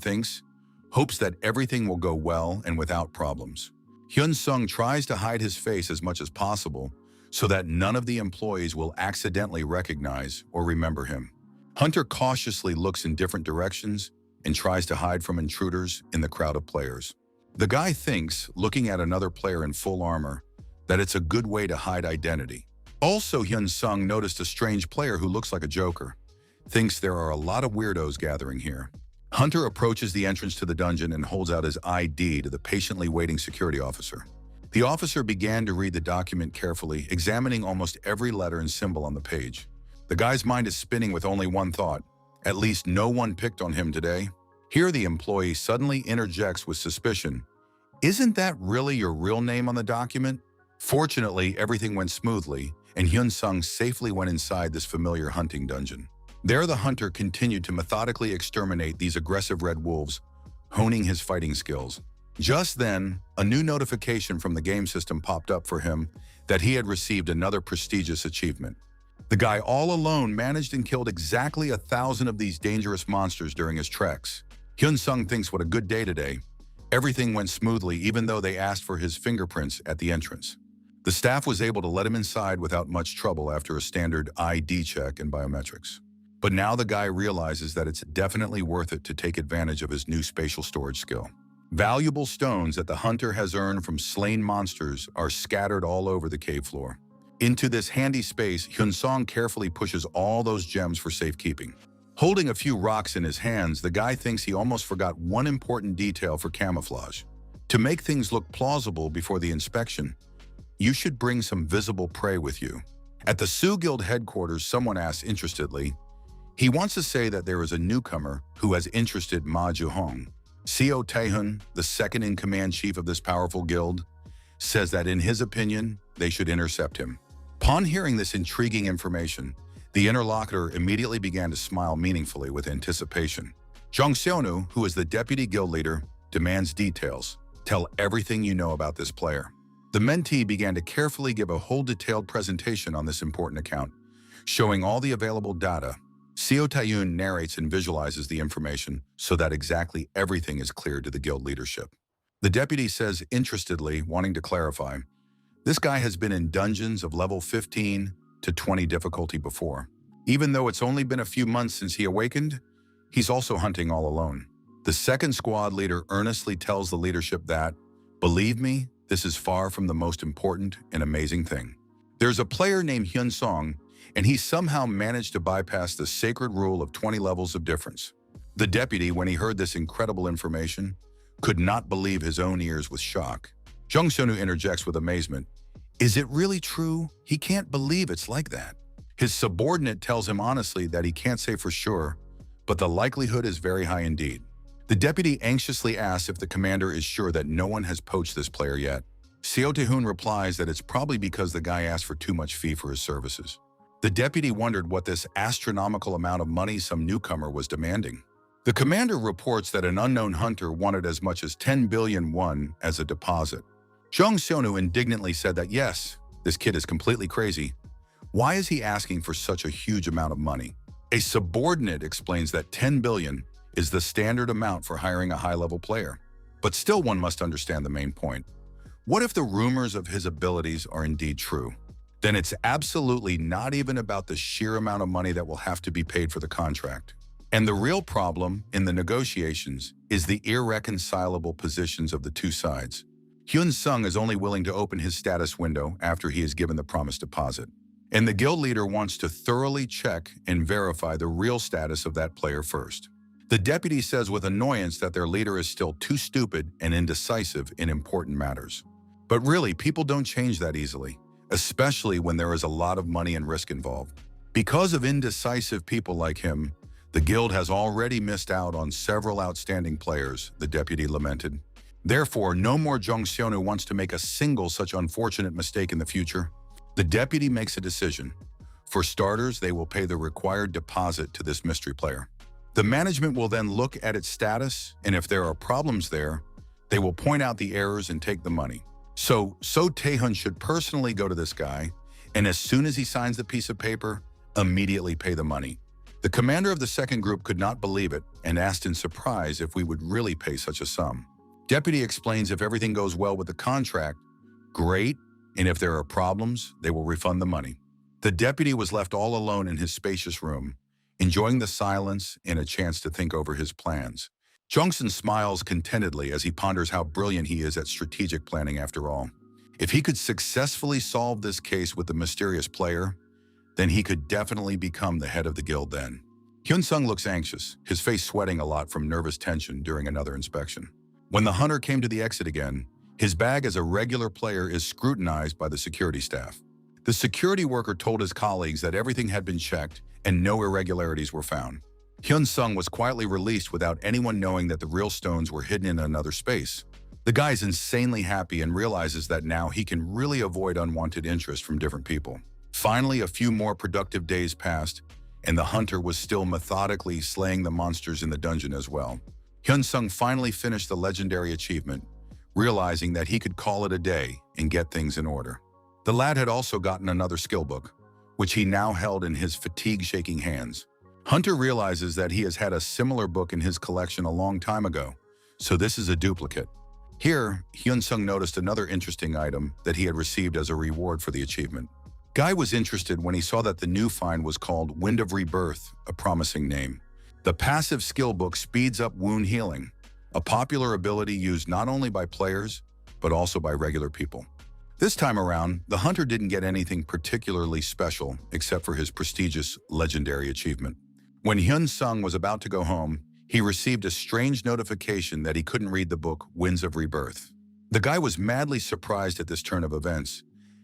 hopes that everything will go well and without problems. Hyun-sung tries to hide his face as much as possible so that none of the employees will accidentally recognize or remember him. Hunter cautiously looks in different directions and tries to hide from intruders in the crowd of players. The guy thinks, looking at another player in full armor, that it's a good way to hide identity. Also, Hyun-sung noticed a strange player who looks like a joker. Thinks there are a lot of weirdos gathering here. Hunter approaches the entrance to the dungeon and holds out his ID to the patiently waiting security officer. The officer began to read the document carefully, examining almost every letter and symbol on the page. The guy's mind is spinning with only one thought. At least no one picked on him today. Here the employee suddenly interjects with suspicion, "Isn't that really your real name on the document?" Fortunately, everything went smoothly, and Hyun-sung safely went inside this familiar hunting dungeon. There, the hunter continued to methodically exterminate these aggressive red wolves, honing his fighting skills. Just then, a new notification from the game system popped up for him that he had received another prestigious achievement. The guy all alone managed and killed exactly 1,000 of these dangerous monsters during his treks. Hyun-sung thinks what a good day today. Everything went smoothly even though they asked for his fingerprints at the entrance. The staff was able to let him inside without much trouble after a standard ID check and biometrics. But now the guy realizes that it's definitely worth it to take advantage of his new spatial storage skill. Valuable stones that the hunter has earned from slain monsters are scattered all over the cave floor. Into this handy space, Hyun-sung carefully pushes all those gems for safekeeping. Holding a few rocks in his hands, the guy thinks he almost forgot one important detail for camouflage. To make things look plausible before the inspection, you should bring some visible prey with you. At the Sioux Guild headquarters, someone asks interestedly, he wants to say that there is a newcomer who has interested Ma Ju-hong. Seo Tae-hun, the second-in-command chief of this powerful guild, says that in his opinion, they should intercept him. Upon hearing this intriguing information, the interlocutor immediately began to smile meaningfully with anticipation. Jung Seonu, who is the deputy guild leader, demands details. Tell everything you know about this player. The mentee began to carefully give a whole detailed presentation on this important account, showing all the available data. Seo Tae-hun narrates and visualizes the information so that exactly everything is clear to the guild leadership. The deputy says interestedly, wanting to clarify, this guy has been in dungeons of level 15 to 20 difficulty before. Even though it's only been a few months since he awakened, he's also hunting all alone. The second squad leader earnestly tells the leadership that, believe me, this is far from the most important and amazing thing. There's a player named Hyun-sung, and he somehow managed to bypass the sacred rule of 20 levels of difference. The deputy, when he heard this incredible information, could not believe his own ears with shock. Jung Seonu interjects with amazement, is it really true? He can't believe it's like that. His subordinate tells him honestly that he can't say for sure, but the likelihood is very high indeed. The deputy anxiously asks if the commander is sure that no one has poached this player yet. Seo Tae-hun replies that it's probably because the guy asked for too much fee for his services. The deputy wondered what this astronomical amount of money some newcomer was demanding. The commander reports that an unknown hunter wanted as much as 10 billion won as a deposit. Jung Seonu indignantly said that yes, this kid is completely crazy. Why is he asking for such a huge amount of money? A subordinate explains that 10 billion is the standard amount for hiring a high-level player. But still one must understand the main point. What if the rumors of his abilities are indeed true? Then it's absolutely not even about the sheer amount of money that will have to be paid for the contract. And the real problem in the negotiations is the irreconcilable positions of the two sides. Hyun-sung is only willing to open his status window after he is given the promised deposit. And the guild leader wants to thoroughly check and verify the real status of that player first. The deputy says with annoyance that their leader is still too stupid and indecisive in important matters. But really, people don't change that easily, especially when there is a lot of money and risk involved. Because of indecisive people like him, the guild has already missed out on several outstanding players, the deputy lamented. Therefore, no more Jung Seonu wants to make a single such unfortunate mistake in the future. The deputy makes a decision. For starters, they will pay the required deposit to this mystery player. The management will then look at its status, and if there are problems there, they will point out the errors and take the money. So Tae-hun should personally go to this guy, and as soon as he signs the piece of paper, immediately pay the money. The commander of the second group could not believe it and asked in surprise if we would really pay such a sum. Deputy explains if everything goes well with the contract, great, and if there are problems, they will refund the money. The deputy was left all alone in his spacious room, enjoying the silence and a chance to think over his plans. Jungsun smiles contentedly as he ponders how brilliant he is at strategic planning after all. If he could successfully solve this case with the mysterious player, then he could definitely become the head of the guild then. Hyun-sung looks anxious, his face sweating a lot from nervous tension during another inspection. When the hunter came to the exit again, his bag as a regular player is scrutinized by the security staff. The security worker told his colleagues that everything had been checked and no irregularities were found. Hyun-sung was quietly released without anyone knowing that the real stones were hidden in another space. The guy's insanely happy and realizes that now he can really avoid unwanted interest from different people. Finally, a few more productive days passed, and the hunter was still methodically slaying the monsters in the dungeon as well. Hyun-sung finally finished the legendary achievement, realizing that he could call it a day and get things in order. The lad had also gotten another skill book, which he now held in his fatigue-shaking hands. Hunter realizes that he has had a similar book in his collection a long time ago, so this is a duplicate. Here, Hyun-sung noticed another interesting item that he had received as a reward for the achievement. Guy was interested when he saw that the new find was called Wind of Rebirth, a promising name. The passive skill book speeds up wound healing, a popular ability used not only by players, but also by regular people. This time around, the hunter didn't get anything particularly special except for his prestigious legendary achievement. When Hyun-sung was about to go home, he received a strange notification that he couldn't read the book Winds of Rebirth. The guy was madly surprised at this turn of events.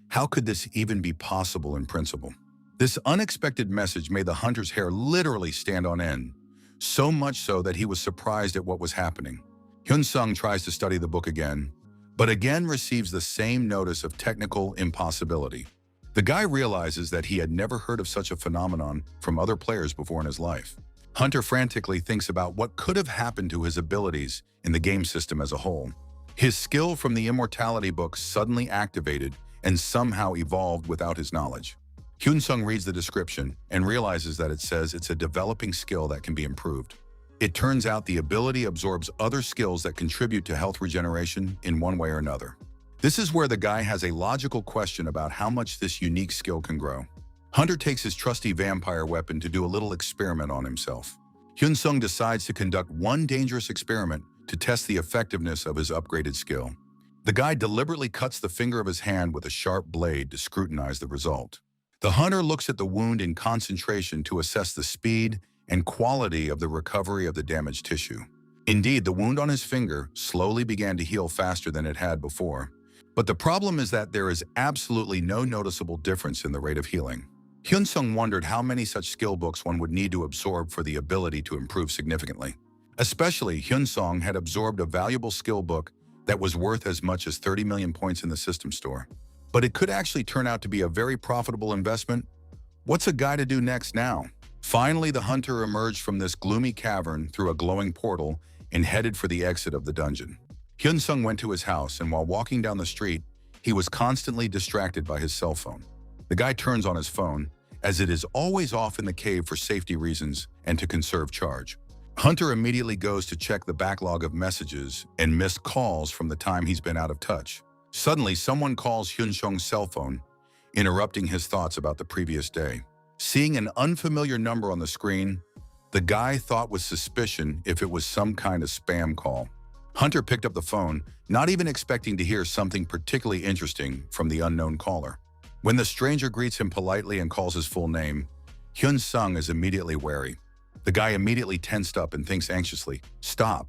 How could this even be possible in principle? This unexpected message made the hunter's hair literally stand on end, so much so that he was surprised at what was happening. Hyun-sung tries to study the book again, but again receives the same notice of technical impossibility. The guy realizes that he had never heard of such a phenomenon from other players before in his life. Hunter frantically thinks about what could have happened to his abilities in the game system as a whole. His skill from the Immortality book suddenly activated and somehow evolved without his knowledge. Hyun-sung reads the description and realizes that it says it's a developing skill that can be improved. It turns out the ability absorbs other skills that contribute to health regeneration in one way or another. This is where the guy has a logical question about how much this unique skill can grow. Hunter takes his trusty vampire weapon to do a little experiment on himself. Hyun-sung decides to conduct one dangerous experiment to test the effectiveness of his upgraded skill. The guy deliberately cuts the finger of his hand with a sharp blade to scrutinize the result. The hunter looks at the wound in concentration to assess the speed and quality of the recovery of the damaged tissue. Indeed, the wound on his finger slowly began to heal faster than it had before. But the problem is that there is absolutely no noticeable difference in the rate of healing. Hyun-sung wondered how many such skill books one would need to absorb for the ability to improve significantly. Especially, Hyun-sung had absorbed a valuable skill book that was worth as much as 30 million points in the system store. But it could actually turn out to be a very profitable investment. What's a guy to do next now? Finally, the hunter emerged from this gloomy cavern through a glowing portal and headed for the exit of the dungeon. Hyun-sung went to his house, and while walking down the street, he was constantly distracted by his cell phone. The guy turns on his phone, as it is always off in the cave for safety reasons and to conserve charge. Hunter immediately goes to check the backlog of messages and missed calls from the time he's been out of touch. Suddenly, someone calls Hyun-sung's cell phone, interrupting his thoughts about the previous day. Seeing an unfamiliar number on the screen, the guy thought with suspicion if it was some kind of spam call. Hunter picked up the phone, not even expecting to hear something particularly interesting from the unknown caller. When the stranger greets him politely and calls his full name, Hyun-sung is immediately wary. The guy immediately tensed up and thinks anxiously, "Stop.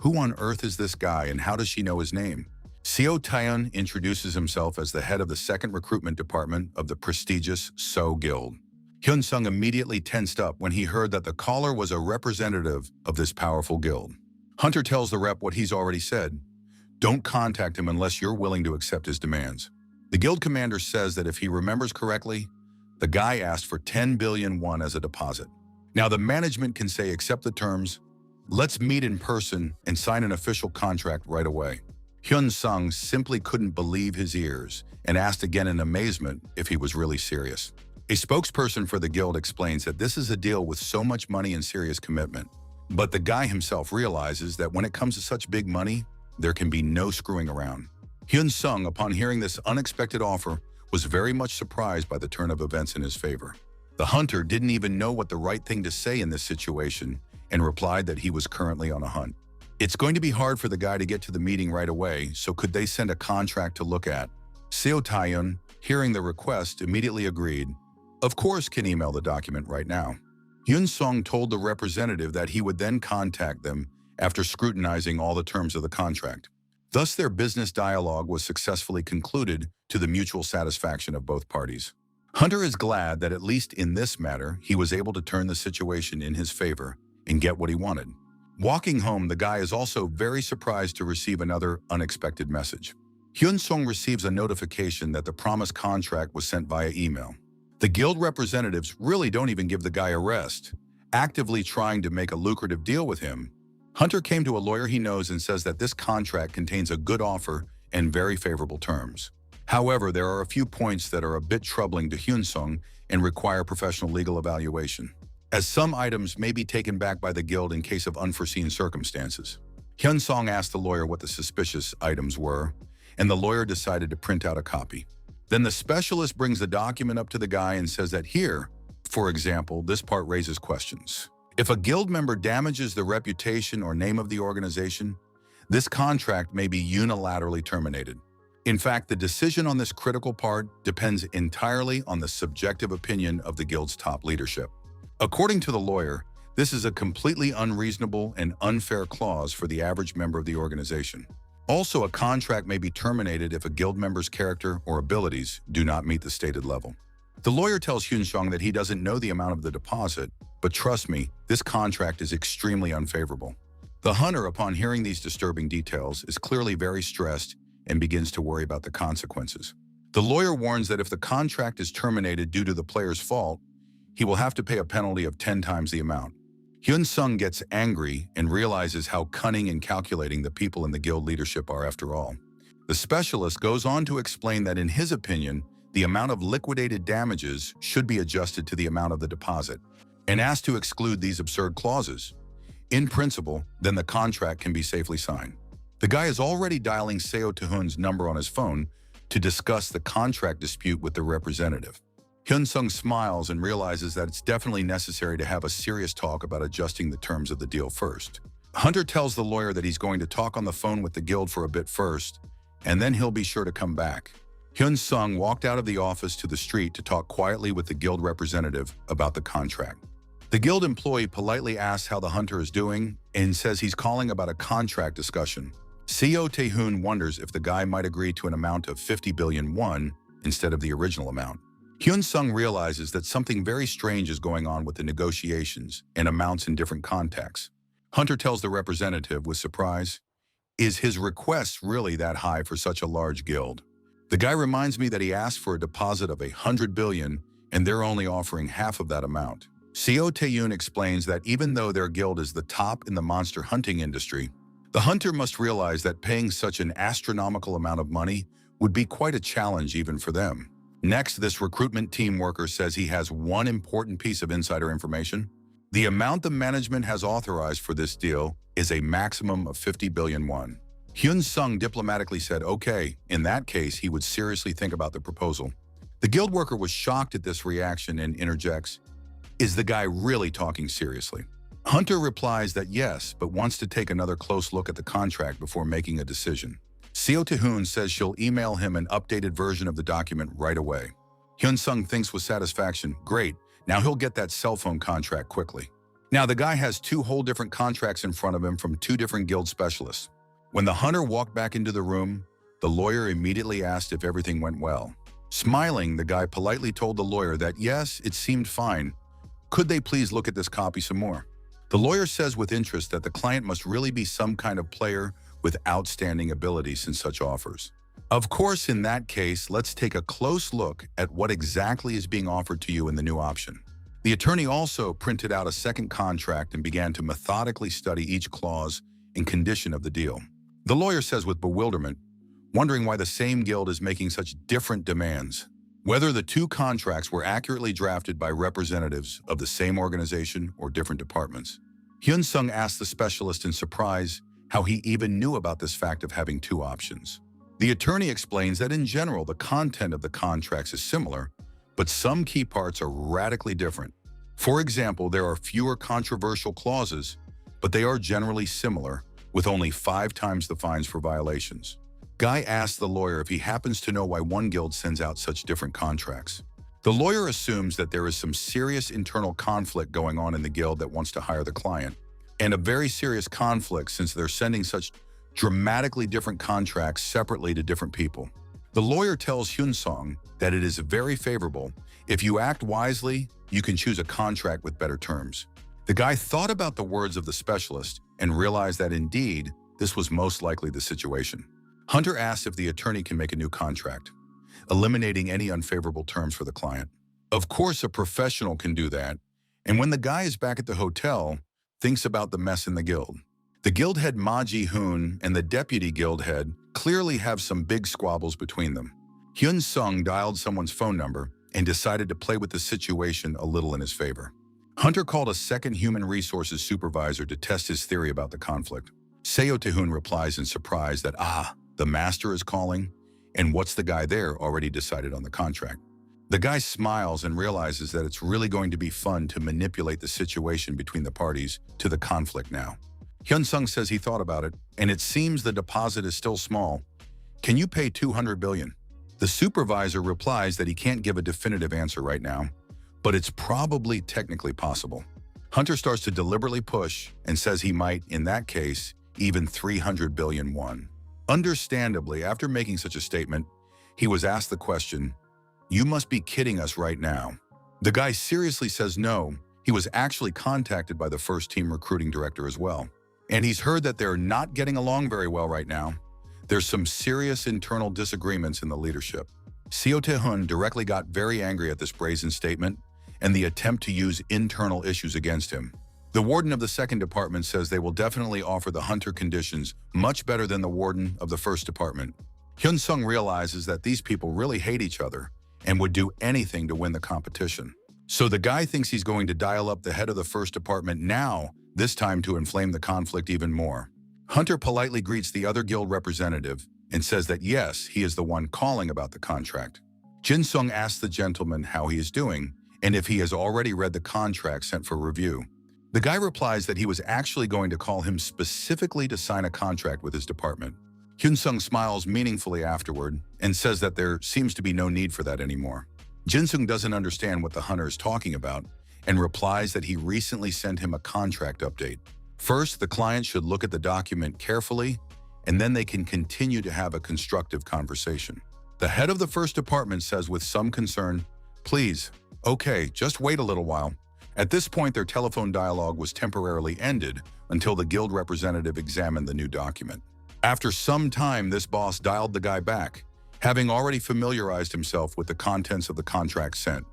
Who on earth is this guy and how does she know his name?" Seo Taeyeon introduces himself as the head of the second recruitment department of the prestigious So Guild. Hyun-sung immediately tensed up when he heard that the caller was a representative of this powerful guild. Hunter tells the rep what he's already said. Don't contact him unless you're willing to accept his demands. The guild commander says that if he remembers correctly, the guy asked for 10 billion won as a deposit. Now the management can say accept the terms, let's meet in person and sign an official contract right away. Hyun-sung simply couldn't believe his ears and asked again in amazement if he was really serious. A spokesperson for the guild explains that this is a deal with so much money and serious commitment. But the guy himself realizes that when it comes to such big money, there can be no screwing around. Hyun-sung, upon hearing this unexpected offer, was very much surprised by the turn of events in his favor. The hunter didn't even know what the right thing to say in this situation and replied that he was currently on a hunt. It's going to be hard for the guy to get to the meeting right away, so could they send a contract to look at? Seo Taeyeon, hearing the request, immediately agreed. Of course, can email the document right now. Hyun-sung told the representative that he would then contact them after scrutinizing all the terms of the contract. Thus, their business dialogue was successfully concluded to the mutual satisfaction of both parties. Hunter is glad that at least in this matter, he was able to turn the situation in his favor and get what he wanted. Walking home, the guy is also very surprised to receive another unexpected message. Hyun-sung receives a notification that the promised contract was sent via email. The guild representatives really don't even give the guy a rest, actively trying to make a lucrative deal with him. Hunter came to a lawyer he knows and says that this contract contains a good offer and very favorable terms. However, there are a few points that are a bit troubling to Hyun-sung and require professional legal evaluation, as some items may be taken back by the guild in case of unforeseen circumstances. Hyun-sung asked the lawyer what the suspicious items were, and the lawyer decided to print out a copy. Then the specialist brings the document up to the guy and says that here, for example, this part raises questions. If a guild member damages the reputation or name of the organization, this contract may be unilaterally terminated. In fact, the decision on this critical part depends entirely on the subjective opinion of the guild's top leadership. According to the lawyer, this is a completely unreasonable and unfair clause for the average member of the organization. Also, a contract may be terminated if a guild member's character or abilities do not meet the stated level. The lawyer tells Hyun-sung that he doesn't know the amount of the deposit, but trust me, this contract is extremely unfavorable. The hunter, upon hearing these disturbing details, is clearly very stressed and begins to worry about the consequences. The lawyer warns that if the contract is terminated due to the player's fault, he will have to pay a penalty of 10 times the amount. Hyun-sung gets angry and realizes how cunning and calculating the people in the guild leadership are after all. The specialist goes on to explain that in his opinion, the amount of liquidated damages should be adjusted to the amount of the deposit, and asks to exclude these absurd clauses. In principle, then the contract can be safely signed. The guy is already dialing Seo Tae-hoon's number on his phone to discuss the contract dispute with the representative. Hyun-sung smiles and realizes that it's definitely necessary to have a serious talk about adjusting the terms of the deal first. Hunter tells the lawyer that he's going to talk on the phone with the guild for a bit first, and then he'll be sure to come back. Hyun-sung walked out of the office to the street to talk quietly with the guild representative about the contract. The guild employee politely asks how the hunter is doing and says he's calling about a contract discussion. Seo Tae-hoon wonders if the guy might agree to an amount of 50 billion won instead of the original amount. Hyun-sung realizes that something very strange is going on with the negotiations and amounts in different contexts. Hunter tells the representative with surprise, "Is his request really that high for such a large guild? The guy reminds me that he asked for a deposit of 100 billion and they're only offering half of that amount." Seo Tae-hoon explains that even though their guild is the top in the monster hunting industry, the hunter must realize that paying such an astronomical amount of money would be quite a challenge even for them. Next, this recruitment team worker says he has one important piece of insider information. The amount the management has authorized for this deal is a maximum of 50 billion won. Hyun-sung diplomatically said, okay, in that case, he would seriously think about the proposal. The guild worker was shocked at this reaction and interjects, "Is the guy really talking seriously?" Hunter replies that yes, but wants to take another close look at the contract before making a decision. Seo Tae-hoon says she'll email him an updated version of the document right away. Hyun-sung thinks with satisfaction, great, now he'll get that cell phone contract quickly. Now the guy has two whole different contracts in front of him from two different guild specialists. When the hunter walked back into the room, the lawyer immediately asked if everything went well. Smiling, the guy politely told the lawyer that yes, it seemed fine. Could they please look at this copy some more? The lawyer says with interest that the client must really be some kind of player with outstanding abilities in such offers. Of course, in that case, let's take a close look at what exactly is being offered to you in the new option. The attorney also printed out a second contract and began to methodically study each clause and condition of the deal. The lawyer says with bewilderment, wondering why the same guild is making such different demands. Whether the two contracts were accurately drafted by representatives of the same organization or different departments. Hyun-sung asked the specialist in surprise how he even knew about this fact of having two options. The attorney explains that in general, the content of the contracts is similar, but some key parts are radically different. For example, there are fewer controversial clauses, but they are generally similar, with only 5 times the fines for violations. Guy asks the lawyer if he happens to know why one guild sends out such different contracts. The lawyer assumes that there is some serious internal conflict going on in the guild that wants to hire the client, and a very serious conflict since they're sending such dramatically different contracts separately to different people. The lawyer tells Hyun-sung that it is very favorable. If you act wisely, you can choose a contract with better terms. The guy thought about the words of the specialist and realized that indeed, this was most likely the situation. Hunter asks if the attorney can make a new contract, eliminating any unfavorable terms for the client. Of course, a professional can do that, and when the guy is back at the hotel, thinks about the mess in the guild. The guild head Ma Ji-hoon and the deputy guild head clearly have some big squabbles between them. Hyun-sung dialed someone's phone number and decided to play with the situation a little in his favor. Hunter called a second human resources supervisor to test his theory about the conflict. Seo Tae-hoon replies in surprise that, the master is calling, and what's the guy there already decided on the contract. The guy smiles and realizes that it's really going to be fun to manipulate the situation between the parties to the conflict now. Hyun-sung says he thought about it, and it seems the deposit is still small. Can you pay 200 billion? The supervisor replies that he can't give a definitive answer right now, but it's probably technically possible. Hunter starts to deliberately push and says he might, in that case, even 300 billion won. Understandably, after making such a statement, he was asked the question, "You must be kidding us right now." The guy seriously says no, he was actually contacted by the first team recruiting director as well. And he's heard that they're not getting along very well right now. There's some serious internal disagreements in the leadership. Seo Tae-hoon directly got very angry at this brazen statement and the attempt to use internal issues against him. The warden of the second department says they will definitely offer the Hunter conditions much better than the warden of the first department. Hyun-sung realizes that these people really hate each other and would do anything to win the competition. So the guy thinks he's going to dial up the head of the first department now, this time to inflame the conflict even more. Hunter politely greets the other guild representative and says that yes, he is the one calling about the contract. Jin-sung asks the gentleman how he is doing and if he has already read the contract sent for review. The guy replies that he was actually going to call him specifically to sign a contract with his department. Hyun-sung smiles meaningfully afterward and says that there seems to be no need for that anymore. Jin-sung doesn't understand what the Hunter is talking about and replies that he recently sent him a contract update. First, the client should look at the document carefully, and then they can continue to have a constructive conversation. The head of the first department says with some concern, "Please, okay, just wait a little while." At this point, their telephone dialogue was temporarily ended until the guild representative examined the new document. After some time, this boss dialed the guy back, having already familiarized himself with the contents of the contract sent.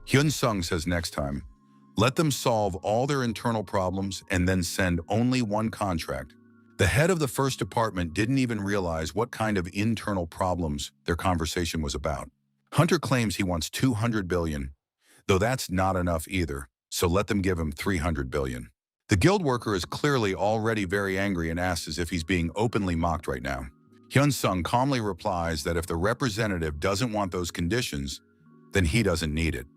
Hyun-sung says next time, let them solve all their internal problems and then send only one contract. The head of the first department didn't even realize what kind of internal problems their conversation was about. Hunter claims he wants 200 billion, though that's not enough either, so let them give him 300 billion. The guild worker is clearly already very angry and asks as if he's being openly mocked right now. Hyun-sung calmly replies that if the representative doesn't want those conditions, then he doesn't need it.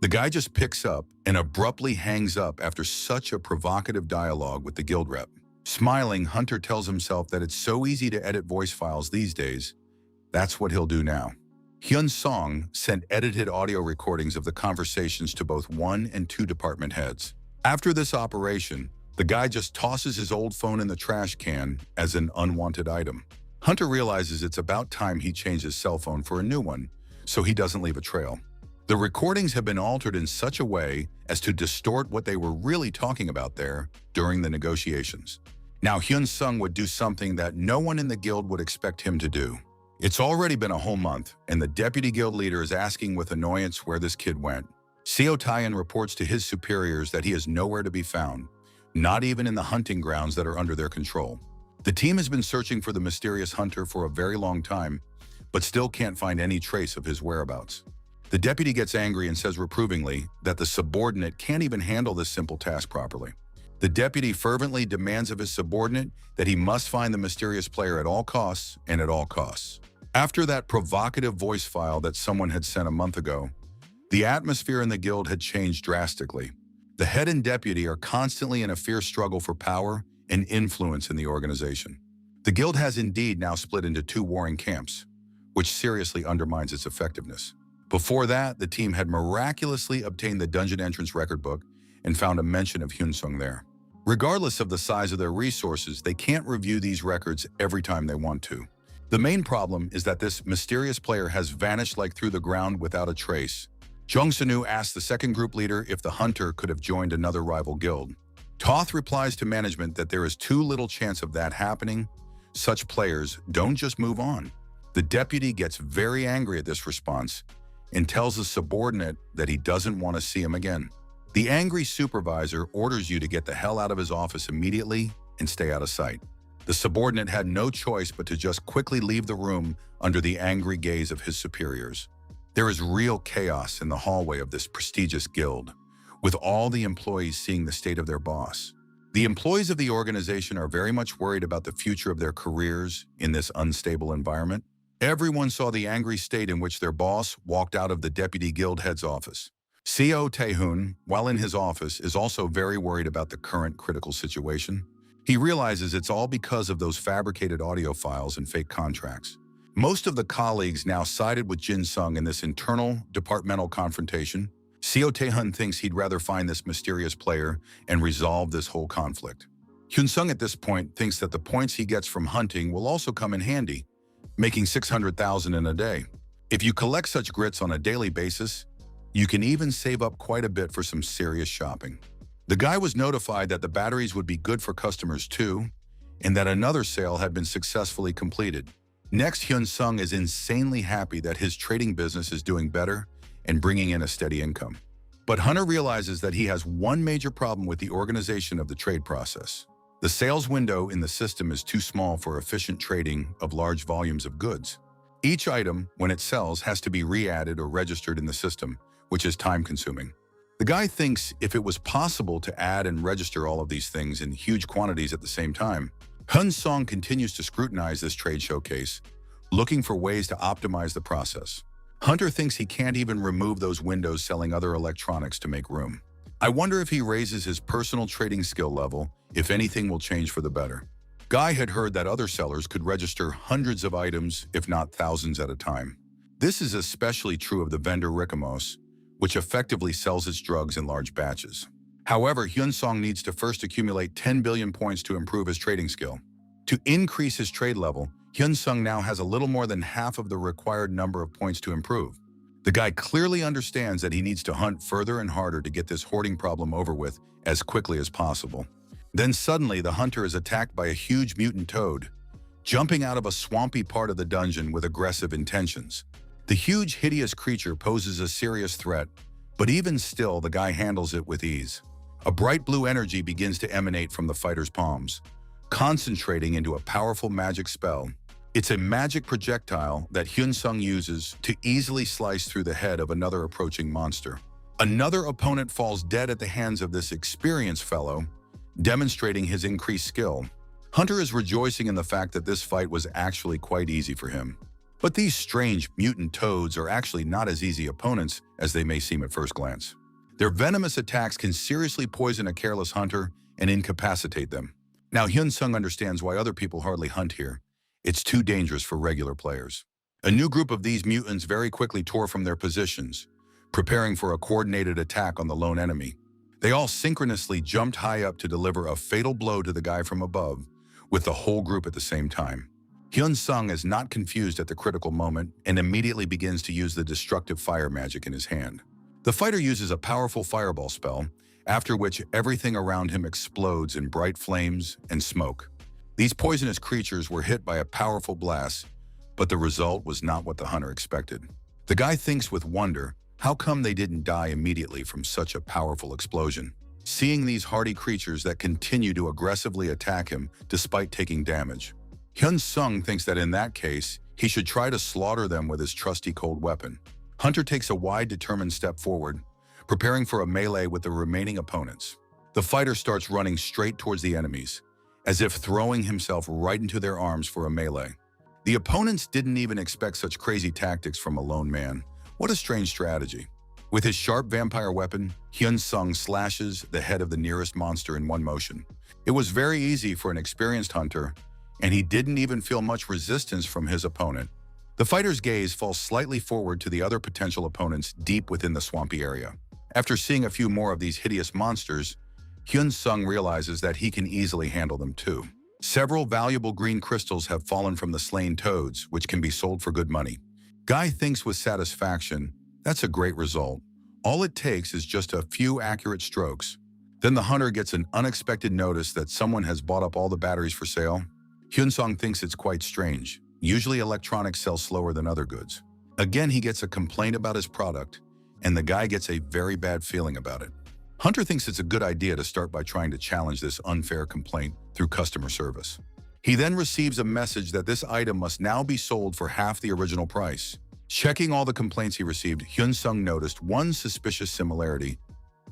The guy just picks up and abruptly hangs up after such a provocative dialogue with the guild rep. Smiling, Hunter tells himself that it's so easy to edit voice files these days. That's what he'll do now. Hyun-sung sent edited audio recordings of the conversations to both 1 and 2 department heads. After this operation, the guy just tosses his old phone in the trash can as an unwanted item. Hunter realizes it's about time he changed his cell phone for a new one, so he doesn't leave a trail. The recordings have been altered in such a way as to distort what they were really talking about there during the negotiations. Now Hyun-sung would do something that no one in the guild would expect him to do. It's already been a whole month, and the deputy guild leader is asking with annoyance where this kid went. Seo Tae-in reports to his superiors that he is nowhere to be found, not even in the hunting grounds that are under their control. The team has been searching for the mysterious Hunter for a very long time, but still can't find any trace of his whereabouts. The deputy gets angry and says reprovingly that the subordinate can't even handle this simple task properly. The deputy fervently demands of his subordinate that he must find the mysterious player at all costs and at all costs. After that provocative voice file that someone had sent a month ago, the atmosphere in the guild had changed drastically. The head and deputy are constantly in a fierce struggle for power and influence in the organization. The guild has indeed now split into 2 warring camps, which seriously undermines its effectiveness. Before that, the team had miraculously obtained the dungeon entrance record book and found a mention of Hyun-sung there. Regardless of the size of their resources, they can't review these records every time they want to. The main problem is that this mysterious player has vanished like through the ground without a trace, Jung-sunu asks the second group leader if the hunter could have joined another rival guild. Toth replies to management that there is too little chance of that happening. Such players don't just move on. The deputy gets very angry at this response and tells the subordinate that he doesn't want to see him again. The angry supervisor orders you to get the hell out of his office immediately and stay out of sight. The subordinate had no choice but to just quickly leave the room under the angry gaze of his superiors. There is real chaos in the hallway of this prestigious guild, with all the employees seeing the state of their boss. The employees of the organization are very much worried about the future of their careers in this unstable environment. Everyone saw the angry state in which their boss walked out of the deputy guild head's office. CO Tae-hoon, while in his office, is also very worried about the current critical situation. He realizes it's all because of those fabricated audio files and fake contracts. Most of the colleagues now sided with Jin Sung in this internal departmental confrontation. CO Tae-hoon thinks he'd rather find this mysterious player and resolve this whole conflict. Hyun Sung at this point thinks that the points he gets from hunting will also come in handy, making 600,000 in a day. If you collect such grits on a daily basis, you can even save up quite a bit for some serious shopping. The guy was notified that the batteries would be good for customers too, and that another sale had been successfully completed. Next, Hyun Sung is insanely happy that his trading business is doing better and bringing in a steady income. But Hunter realizes that he has one major problem with the organization of the trade process. The sales window in the system is too small for efficient trading of large volumes of goods. Each item, when it sells, has to be re-added or registered in the system, which is time-consuming. The guy thinks if it was possible to add and register all of these things in huge quantities at the same time. Hyun Sung continues to scrutinize this trade showcase, looking for ways to optimize the process. Hunter thinks he can't even remove those windows selling other electronics to make room. I wonder if he raises his personal trading skill level, if anything will change for the better. Guy had heard that other sellers could register hundreds of items, if not thousands at a time. This is especially true of the vendor Ricamos, which effectively sells its drugs in large batches. However, Hyun Sung needs to first accumulate 10 billion points to improve his trading skill. To increase his trade level, Hyun Sung now has a little more than half of the required number of points to improve. The guy clearly understands that he needs to hunt further and harder to get this hoarding problem over with as quickly as possible. Then suddenly the hunter is attacked by a huge mutant toad, jumping out of a swampy part of the dungeon with aggressive intentions. The huge, hideous creature poses a serious threat, but even still, the guy handles it with ease. A bright blue energy begins to emanate from the fighter's palms, concentrating into a powerful magic spell. It's a magic projectile that Hyun Sung uses to easily slice through the head of another approaching monster. Another opponent falls dead at the hands of this experienced fellow, demonstrating his increased skill. Hunter is rejoicing in the fact that this fight was actually quite easy for him. But these strange mutant toads are actually not as easy opponents as they may seem at first glance. Their venomous attacks can seriously poison a careless hunter and incapacitate them. Now Hyun Sung understands why other people hardly hunt here. It's too dangerous for regular players. A new group of these mutants very quickly tore from their positions, preparing for a coordinated attack on the lone enemy. They all synchronously jumped high up to deliver a fatal blow to the guy from above, with the whole group at the same time. Hyun Sung is not confused at the critical moment and immediately begins to use the destructive fire magic in his hand. The fighter uses a powerful fireball spell, after which everything around him explodes in bright flames and smoke. These poisonous creatures were hit by a powerful blast, but the result was not what the hunter expected. The guy thinks with wonder, how come they didn't die immediately from such a powerful explosion? Seeing these hardy creatures that continue to aggressively attack him despite taking damage. Hyun Sung thinks that in that case, he should try to slaughter them with his trusty cold weapon. Hunter takes a wide, determined step forward, preparing for a melee with the remaining opponents. The fighter starts running straight towards the enemies, as if throwing himself right into their arms for a melee. The opponents didn't even expect such crazy tactics from a lone man. What a strange strategy. With his sharp vampire weapon, Hyun Sung slashes the head of the nearest monster in one motion. It was very easy for an experienced hunter, and he didn't even feel much resistance from his opponent. The fighter's gaze falls slightly forward to the other potential opponents deep within the swampy area. After seeing a few more of these hideous monsters, Hyun Sung realizes that he can easily handle them too. Several valuable green crystals have fallen from the slain toads, which can be sold for good money. Guy thinks with satisfaction, that's a great result. All it takes is just a few accurate strokes. Then the hunter gets an unexpected notice that someone has bought up all the batteries for sale. Hyun-sung thinks it's quite strange. Usually electronics sell slower than other goods. Again, he gets a complaint about his product, and the guy gets a very bad feeling about it. Hunter thinks it's a good idea to start by trying to challenge this unfair complaint through customer service. He then receives a message that this item must now be sold for half the original price. Checking all the complaints he received, Hyun-sung noticed one suspicious similarity.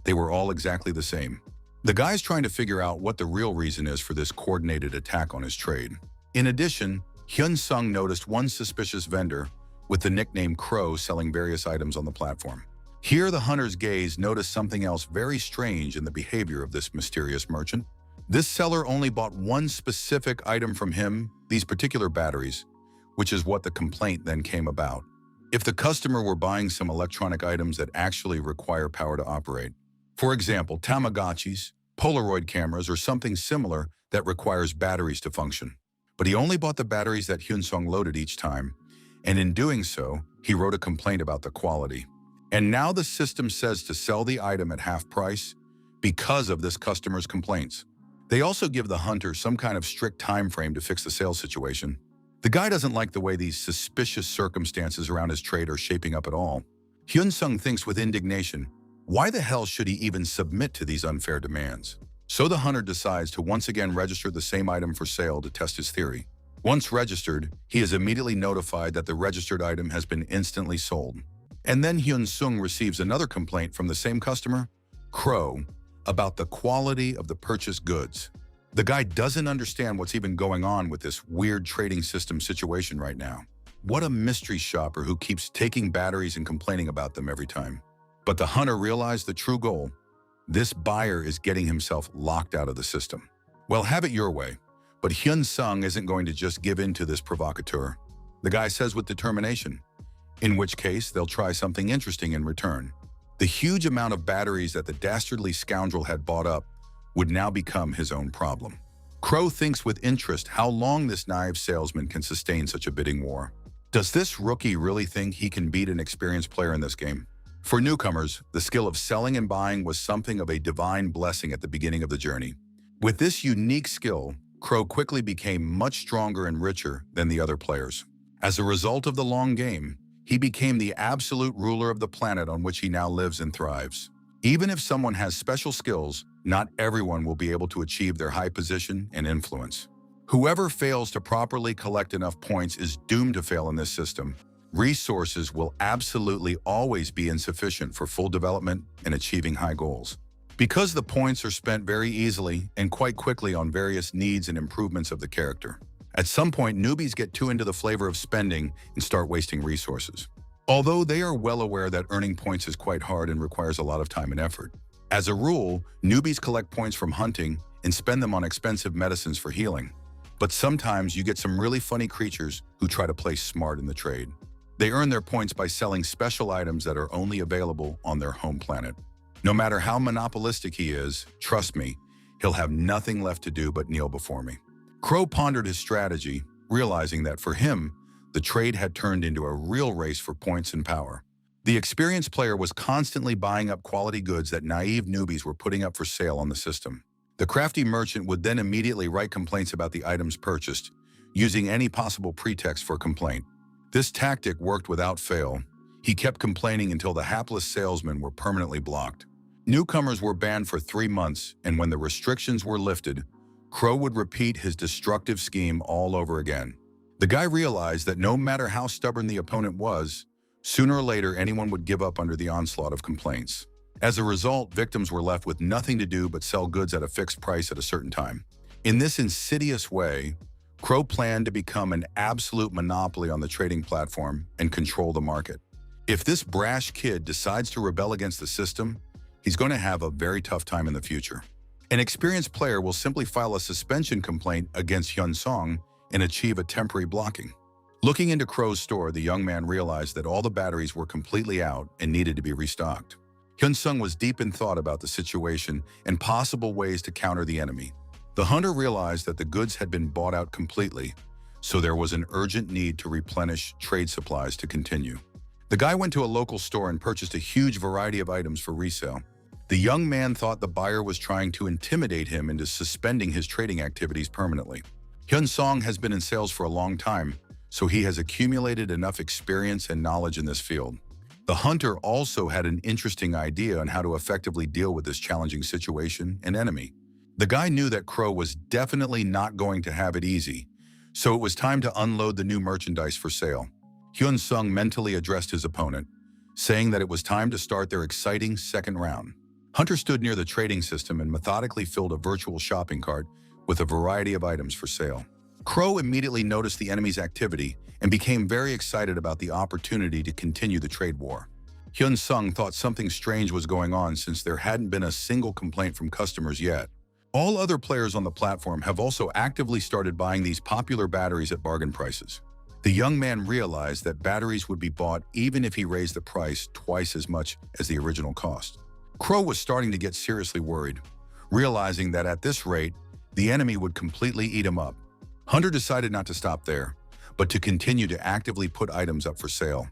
They were all exactly the same. The guy's trying to figure out what the real reason is for this coordinated attack on his trade. In addition, Hyun-sung noticed one suspicious vendor with the nickname Crow selling various items on the platform. Here, the hunter's gaze noticed something else very strange in the behavior of this mysterious merchant. This seller only bought one specific item from him, these particular batteries, which is what the complaint then came about. If the customer were buying some electronic items that actually require power to operate, for example, Tamagotchis, Polaroid cameras, or something similar that requires batteries to function. But he only bought the batteries that Hyun-sung loaded each time, and in doing so, he wrote a complaint about the quality. And now the system says to sell the item at half price because of this customer's complaints. They also give the hunter some kind of strict time frame to fix the sales situation. The guy doesn't like the way these suspicious circumstances around his trade are shaping up at all. Hyun-sung thinks with indignation, why the hell should he even submit to these unfair demands? So the hunter decides to once again register the same item for sale to test his theory. Once registered, he is immediately notified that the registered item has been instantly sold. And then Hyun-sung receives another complaint from the same customer, Crow, about the quality of the purchased goods. The guy doesn't understand what's even going on with this weird trading system situation right now. What a mystery shopper who keeps taking batteries and complaining about them every time. But the hunter realized the true goal. This buyer is getting himself locked out of the system. Well, have it your way. But Hyun-sung isn't going to just give in to this provocateur. The guy says with determination, in which case they'll try something interesting in return. The huge amount of batteries that the dastardly scoundrel had bought up would now become his own problem. Crow thinks with interest how long this naive salesman can sustain such a bidding war. Does this rookie really think he can beat an experienced player in this game? For newcomers, the skill of selling and buying was something of a divine blessing at the beginning of the journey. With this unique skill, Crow quickly became much stronger and richer than the other players. As a result of the long game, he became the absolute ruler of the planet on which he now lives and thrives. Even if someone has special skills, not everyone will be able to achieve their high position and influence. Whoever fails to properly collect enough points is doomed to fail in this system. Resources will absolutely always be insufficient for full development and achieving high goals. Because the points are spent very easily and quite quickly on various needs and improvements of the character. At some point, newbies get too into the flavor of spending and start wasting resources. Although they are well aware that earning points is quite hard and requires a lot of time and effort. As a rule, newbies collect points from hunting and spend them on expensive medicines for healing. But sometimes you get some really funny creatures who try to play smart in the trade. They earn their points by selling special items that are only available on their home planet. No matter how monopolistic he is, trust me, he'll have nothing left to do but kneel before me. Crow pondered his strategy, realizing that for him, the trade had turned into a real race for points and power. The experienced player was constantly buying up quality goods that naive newbies were putting up for sale on the system. The crafty merchant would then immediately write complaints about the items purchased, using any possible pretext for complaint. This tactic worked without fail. He kept complaining until the hapless salesmen were permanently blocked. Newcomers were banned for 3 months, and when the restrictions were lifted, Crow would repeat his destructive scheme all over again. The guy realized that no matter how stubborn the opponent was, sooner or later anyone would give up under the onslaught of complaints. As a result, victims were left with nothing to do but sell goods at a fixed price at a certain time. In this insidious way, Crow planned to become an absolute monopoly on the trading platform and control the market. If this brash kid decides to rebel against the system, he's going to have a very tough time in the future. An experienced player will simply file a suspension complaint against Hyun-sung and achieve a temporary blocking. Looking into Crow's store, the young man realized that all the batteries were completely out and needed to be restocked. Hyun-sung was deep in thought about the situation and possible ways to counter the enemy. The hunter realized that the goods had been bought out completely, so there was an urgent need to replenish trade supplies to continue. The guy went to a local store and purchased a huge variety of items for resale. The young man thought the buyer was trying to intimidate him into suspending his trading activities permanently. Hyun-sung has been in sales for a long time, so he has accumulated enough experience and knowledge in this field. The hunter also had an interesting idea on how to effectively deal with this challenging situation and enemy. The guy knew that Crow was definitely not going to have it easy, so it was time to unload the new merchandise for sale. Hyun-sung mentally addressed his opponent, saying that it was time to start their exciting second round. Hunter stood near the trading system and methodically filled a virtual shopping cart with a variety of items for sale. Crow immediately noticed the enemy's activity and became very excited about the opportunity to continue the trade war. Hyun-sung thought something strange was going on since there hadn't been a single complaint from customers yet. All other players on the platform have also actively started buying these popular batteries at bargain prices. The young man realized that batteries would be bought even if he raised the price twice as much as the original cost. Crow was starting to get seriously worried, realizing that at this rate, the enemy would completely eat him up. Hunter decided not to stop there, but to continue to actively put items up for sale.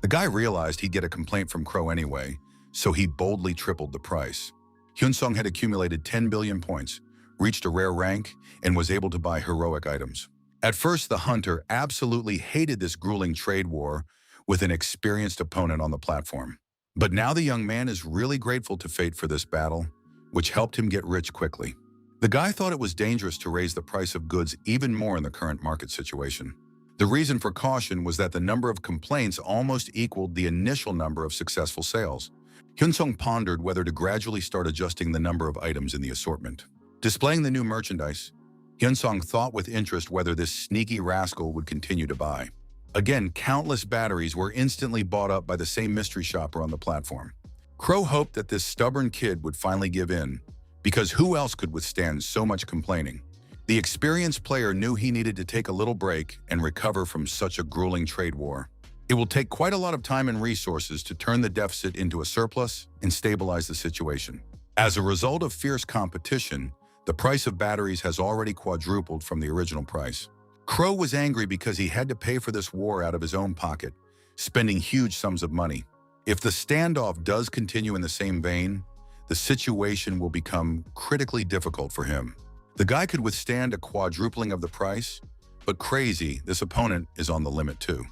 The guy realized he'd get a complaint from Crow anyway, so he boldly tripled the price. Hyun-sung had accumulated 10 billion points, reached a rare rank, and was able to buy heroic items. At first, the hunter absolutely hated this grueling trade war with an experienced opponent on the platform. But now the young man is really grateful to fate for this battle, which helped him get rich quickly. The guy thought it was dangerous to raise the price of goods even more in the current market situation. The reason for caution was that the number of complaints almost equaled the initial number of successful sales. Hyun-sung pondered whether to gradually start adjusting the number of items in the assortment. Displaying the new merchandise, Hyun-sung thought with interest whether this sneaky rascal would continue to buy. Again, countless batteries were instantly bought up by the same mystery shopper on the platform. Crow hoped that this stubborn kid would finally give in, because who else could withstand so much complaining? The experienced player knew he needed to take a little break and recover from such a grueling trade war. It will take quite a lot of time and resources to turn the deficit into a surplus and stabilize the situation. As a result of fierce competition, the price of batteries has already quadrupled from the original price. Crow was angry because he had to pay for this war out of his own pocket, spending huge sums of money. If the standoff does continue in the same vein, the situation will become critically difficult for him. The guy could withstand a quadrupling of the price, but crazy, this opponent is on the limit too.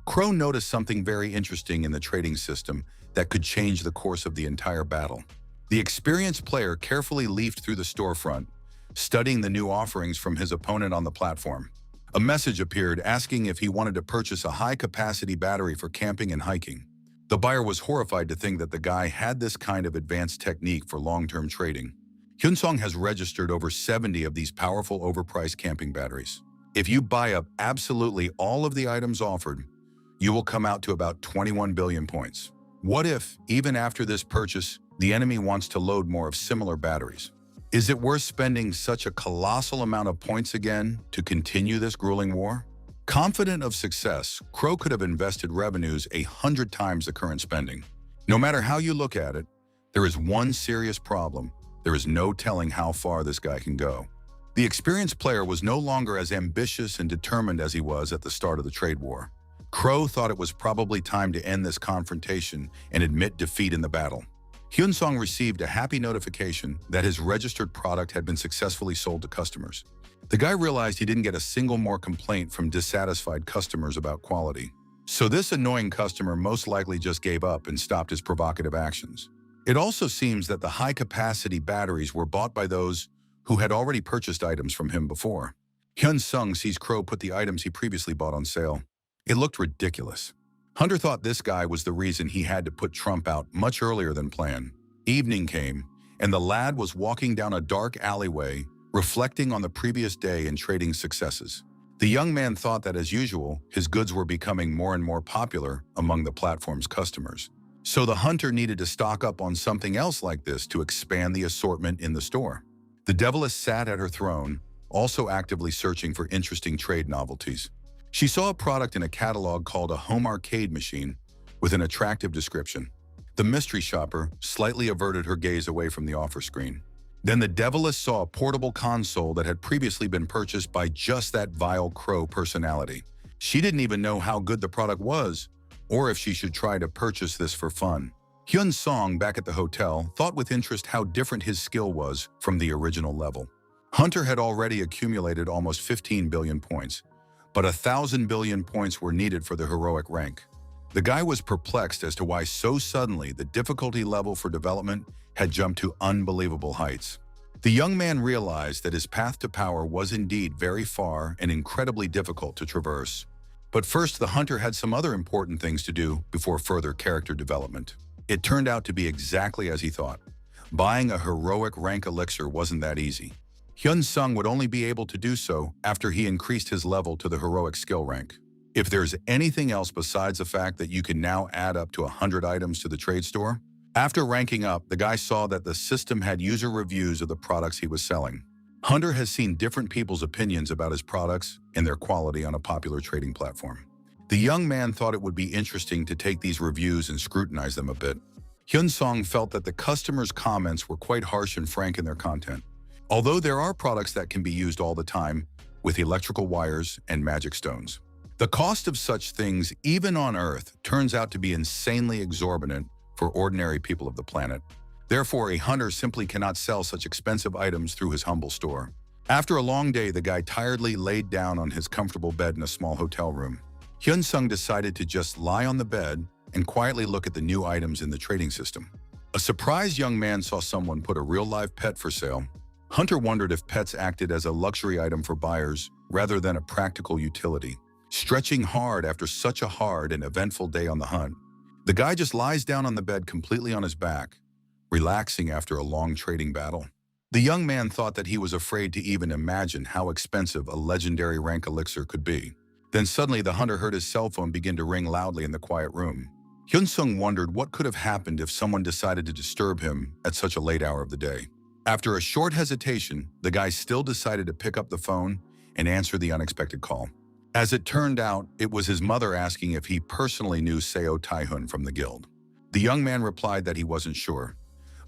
Crow noticed something very interesting in the trading system that could change the course of the entire battle. The experienced player carefully leafed through the storefront, studying the new offerings from his opponent on the platform. A message appeared asking if he wanted to purchase a high-capacity battery for camping and hiking. The buyer was horrified to think that the guy had this kind of advanced technique for long-term trading. Hyun-sung has registered over 70 of these powerful overpriced camping batteries. If you buy up absolutely all of the items offered, you will come out to about 21 billion points. What if, even after this purchase, the enemy wants to load more of similar batteries? Is it worth spending such a colossal amount of points again to continue this grueling war? Confident of success, Crow could have invested revenues 100 times the current spending. No matter how you look at it, there is one serious problem. There is no telling how far this guy can go. The experienced player was no longer as ambitious and determined as he was at the start of the trade war. Crow thought it was probably time to end this confrontation and admit defeat in the battle. Hyun-sung received a happy notification that his registered product had been successfully sold to customers. The guy realized he didn't get a single more complaint from dissatisfied customers about quality. So this annoying customer most likely just gave up and stopped his provocative actions. It also seems that the high-capacity batteries were bought by those who had already purchased items from him before. Hyun-sung sees Crow put the items he previously bought on sale. It looked ridiculous. Hunter thought this guy was the reason he had to put Trump out much earlier than planned. Evening came, and the lad was walking down a dark alleyway, reflecting on the previous day and trading successes. The young man thought that, as usual, his goods were becoming more and more popular among the platform's customers. So the hunter needed to stock up on something else like this to expand the assortment in the store. The Deviless sat at her throne, also actively searching for interesting trade novelties. She saw a product in a catalog called a home arcade machine with an attractive description. The mystery shopper slightly averted her gaze away from the offer screen. Then the Deviless saw a portable console that had previously been purchased by just that vile Crow personality. She didn't even know how good the product was, or if she should try to purchase this for fun. Hyun Song, back at the hotel, thought with interest how different his skill was from the original level. Hunter had already accumulated almost 15 billion points, but 1,000 billion points were needed for the heroic rank. The guy was perplexed as to why so suddenly the difficulty level for development had jumped to unbelievable heights. The young man realized that his path to power was indeed very far and incredibly difficult to traverse. But first, the hunter had some other important things to do before further character development. It turned out to be exactly as he thought. Buying a heroic rank elixir wasn't that easy. Hyun Sung would only be able to do so after he increased his level to the heroic skill rank. If there's anything else besides the fact that you can now add up to 100 items to the trade store, after ranking up, the guy saw that the system had user reviews of the products he was selling. Hunter has seen different people's opinions about his products and their quality on a popular trading platform. The young man thought it would be interesting to take these reviews and scrutinize them a bit. Hyun Song felt that the customers' comments were quite harsh and frank in their content. Although there are products that can be used all the time, with electrical wires and magic stones. The cost of such things, even on Earth, turns out to be insanely exorbitant for ordinary people of the planet. Therefore, a hunter simply cannot sell such expensive items through his humble store. After a long day, the guy tiredly laid down on his comfortable bed in a small hotel room. Hyun Sung decided to just lie on the bed and quietly look at the new items in the trading system. A surprised young man saw someone put a real live pet for sale. Hunter wondered if pets acted as a luxury item for buyers rather than a practical utility. Stretching hard after such a hard and eventful day on the hunt, the guy just lies down on the bed completely on his back, relaxing after a long trading battle. The young man thought that he was afraid to even imagine how expensive a legendary rank elixir could be. Then suddenly the hunter heard his cell phone begin to ring loudly in the quiet room. Hyun Sung wondered what could have happened if someone decided to disturb him at such a late hour of the day. After a short hesitation, the guy still decided to pick up the phone and answer the unexpected call. As it turned out, it was his mother asking if he personally knew Seo Tae-hun from the guild. The young man replied that he wasn't sure,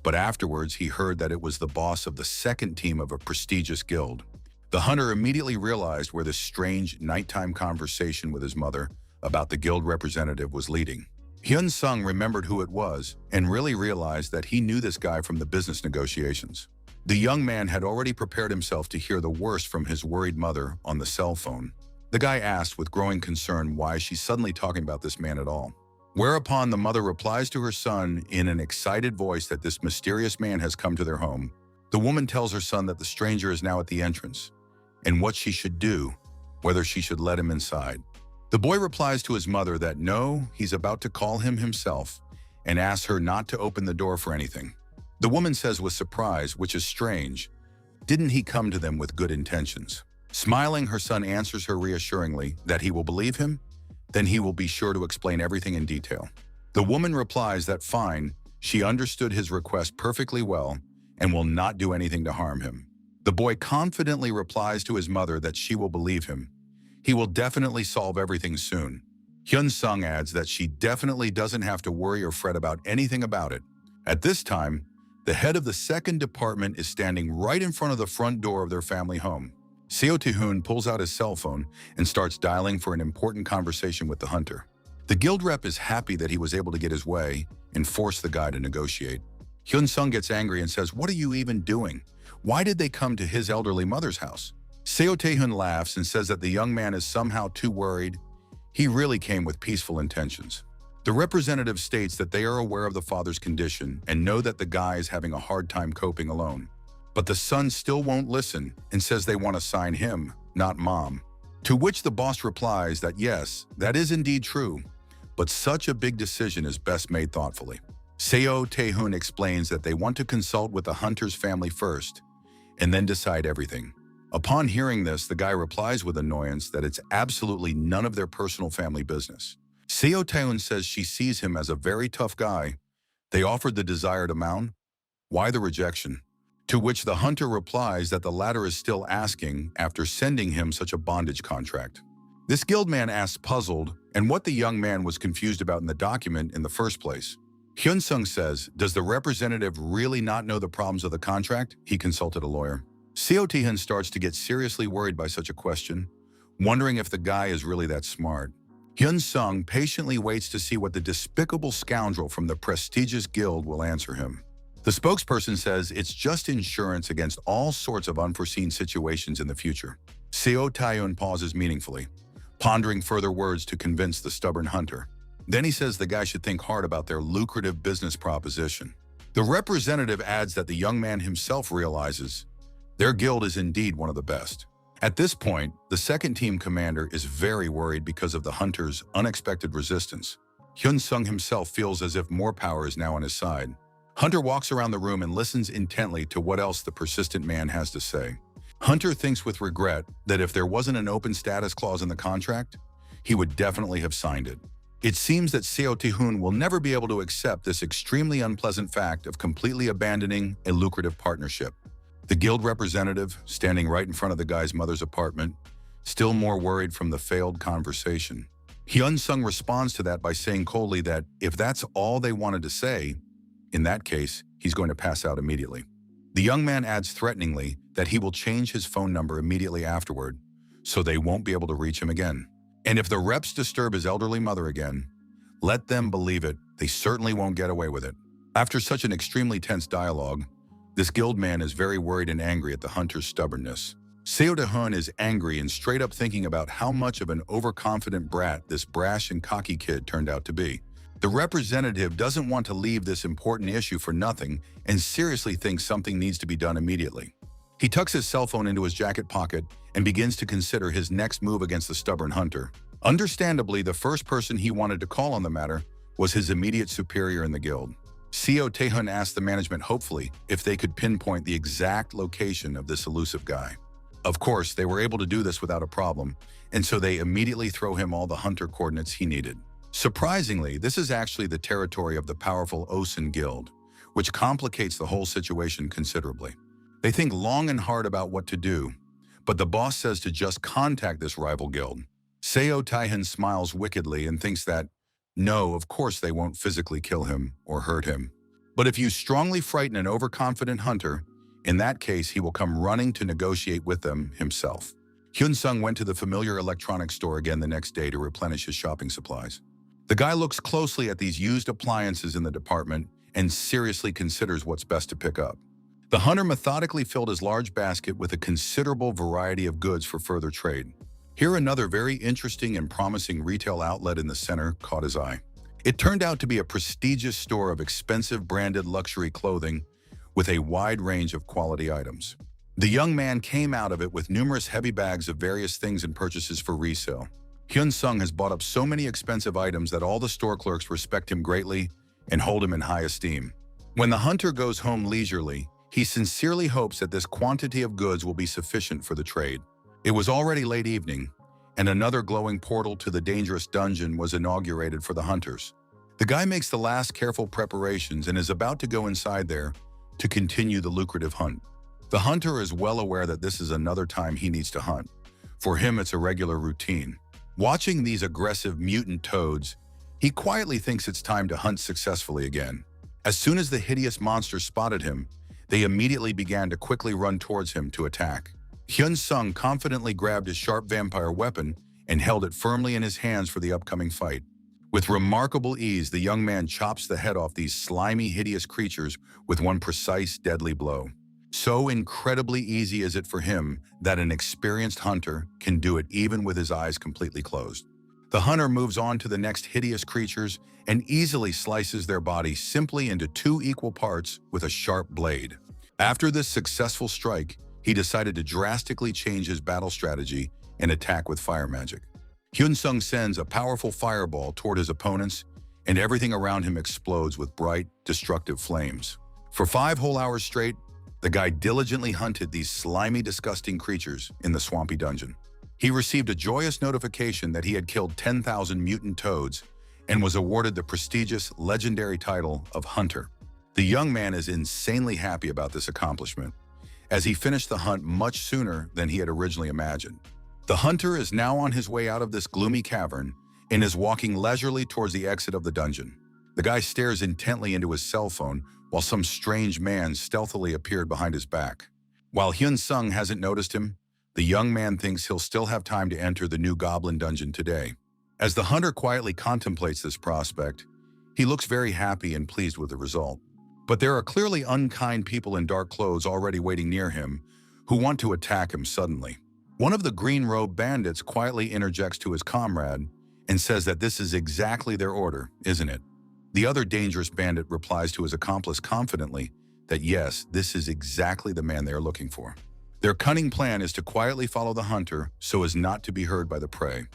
but afterwards he heard that it was the boss of the second team of a prestigious guild. The hunter immediately realized where this strange nighttime conversation with his mother about the guild representative was leading. Hyun Sung remembered who it was and really realized that he knew this guy from the business negotiations. The young man had already prepared himself to hear the worst from his worried mother on the cell phone. The guy asked with growing concern why she's suddenly talking about this man at all. Whereupon the mother replies to her son in an excited voice that this mysterious man has come to their home. The woman tells her son that the stranger is now at the entrance, and what she should do, whether she should let him inside. The boy replies to his mother that no, he's about to call him himself, and asks her not to open the door for anything. The woman says with surprise, which is strange, didn't he come to them with good intentions? Smiling, her son answers her reassuringly that he will believe him, then he will be sure to explain everything in detail. The woman replies that fine, she understood his request perfectly well and will not do anything to harm him. The boy confidently replies to his mother that she will believe him. He will definitely solve everything soon. Hyun Sung adds that she definitely doesn't have to worry or fret about anything about it. At this time, the head of the second department is standing right in front of the front door of their family home. Seo Tae-hun pulls out his cell phone and starts dialing for an important conversation with the hunter. The guild rep is happy that he was able to get his way and force the guy to negotiate. Hyun Sung gets angry and says, "What are you even doing? Why did they come to his elderly mother's house?" Seo Tae-hun laughs and says that the young man is somehow too worried. He really came with peaceful intentions. The representative states that they are aware of the father's condition and know that the guy is having a hard time coping alone. But the son still won't listen and says they want to sign him, not mom. To which the boss replies that yes, that is indeed true, but such a big decision is best made thoughtfully. Seo Tae-hun explains that they want to consult with the hunter's family first and then decide everything. Upon hearing this, the guy replies with annoyance that it's absolutely none of their personal family business. Seo Tae-hun says she sees him as a very tough guy. They offered the desired amount. Why the rejection? To which the hunter replies that the latter is still asking after sending him such a bondage contract. This guildman asks puzzled and what the young man was confused about in the document in the first place. Hyun Sung says, does the representative really not know the problems of the contract? He consulted a lawyer. Seo Tae-hun starts to get seriously worried by such a question, wondering if the guy is really that smart. Hyun Sung patiently waits to see what the despicable scoundrel from the prestigious guild will answer him. The spokesperson says it's just insurance against all sorts of unforeseen situations in the future. Seo Taeyun pauses meaningfully, pondering further words to convince the stubborn hunter. Then he says the guy should think hard about their lucrative business proposition. The representative adds that the young man himself realizes their guild is indeed one of the best. At this point, the second team commander is very worried because of the hunter's unexpected resistance. Hyun Sung himself feels as if more power is now on his side. Hunter walks around the room and listens intently to what else the persistent man has to say. Hunter thinks with regret that if there wasn't an open status clause in the contract, he would definitely have signed it. It seems that Seo Tae-hoon will never be able to accept this extremely unpleasant fact of completely abandoning a lucrative partnership. The guild representative, standing right in front of the guy's mother's apartment, still more worried from the failed conversation. Hyun Sung responds to that by saying coldly that if that's all they wanted to say, in that case, he's going to pass out immediately. The young man adds threateningly that he will change his phone number immediately afterward, so they won't be able to reach him again. And if the reps disturb his elderly mother again, let them believe it, they certainly won't get away with it. After such an extremely tense dialogue, this guild man is very worried and angry at the hunter's stubbornness. Seo Tae-hoon is angry and straight up thinking about how much of an overconfident brat this brash and cocky kid turned out to be. The representative doesn't want to leave this important issue for nothing and seriously thinks something needs to be done immediately. He tucks his cell phone into his jacket pocket and begins to consider his next move against the stubborn hunter. Understandably, the first person he wanted to call on the matter was his immediate superior in the guild. Seo Tae-hoon asked the management hopefully if they could pinpoint the exact location of this elusive guy. Of course, they were able to do this without a problem, and so they immediately throw him all the hunter coordinates he needed. Surprisingly, this is actually the territory of the powerful Osun Guild, which complicates the whole situation considerably. They think long and hard about what to do, but the boss says to just contact this rival guild. Seo Tae-hoon smiles wickedly and thinks that, no, of course they won't physically kill him or hurt him. But if you strongly frighten an overconfident hunter, in that case he will come running to negotiate with them himself. Hyun Sung went to the familiar electronics store again the next day to replenish his shopping supplies. The guy looks closely at these used appliances in the department and seriously considers what's best to pick up. The hunter methodically filled his large basket with a considerable variety of goods for further trade. Here another very interesting and promising retail outlet in the center caught his eye. It turned out to be a prestigious store of expensive branded luxury clothing with a wide range of quality items. The young man came out of it with numerous heavy bags of various things and purchases for resale. Hyun Sung has bought up so many expensive items that all the store clerks respect him greatly and hold him in high esteem. When the hunter goes home leisurely, he sincerely hopes that this quantity of goods will be sufficient for the trade. It was already late evening, and another glowing portal to the dangerous dungeon was inaugurated for the hunters. The guy makes the last careful preparations and is about to go inside there to continue the lucrative hunt. The hunter is well aware that this is another time he needs to hunt. For him, it's a regular routine. Watching these aggressive mutant toads, he quietly thinks it's time to hunt successfully again. As soon as the hideous monster spotted him, they immediately began to quickly run towards him to attack. Hyun Sung confidently grabbed his sharp vampire weapon and held it firmly in his hands for the upcoming fight. With remarkable ease, the young man chops the head off these slimy, hideous creatures with one precise, deadly blow. So incredibly easy is it for him that an experienced hunter can do it even with his eyes completely closed. The hunter moves on to the next hideous creatures and easily slices their body simply into 2 equal parts with a sharp blade. After this successful strike, he decided to drastically change his battle strategy and attack with fire magic. Hyun Sung sends a powerful fireball toward his opponents, and everything around him explodes with bright, destructive flames. For 5 whole hours straight, the guy diligently hunted these slimy, disgusting creatures in the swampy dungeon. He received a joyous notification that he had killed 10,000 mutant toads and was awarded the prestigious, legendary title of Hunter. The young man is insanely happy about this accomplishment, as he finished the hunt much sooner than he had originally imagined. The hunter is now on his way out of this gloomy cavern and is walking leisurely towards the exit of the dungeon. The guy stares intently into his cell phone while some strange man stealthily appeared behind his back. While Hyun Sung hasn't noticed him, the young man thinks he'll still have time to enter the new goblin dungeon today. As the hunter quietly contemplates this prospect, he looks very happy and pleased with the result. But there are clearly unkind people in dark clothes already waiting near him who want to attack him suddenly. One of the green-robed bandits quietly interjects to his comrade and says that this is exactly their order, isn't it? The other dangerous bandit replies to his accomplice confidently that yes, this is exactly the man they are looking for. Their cunning plan is to quietly follow the hunter so as not to be heard by the prey.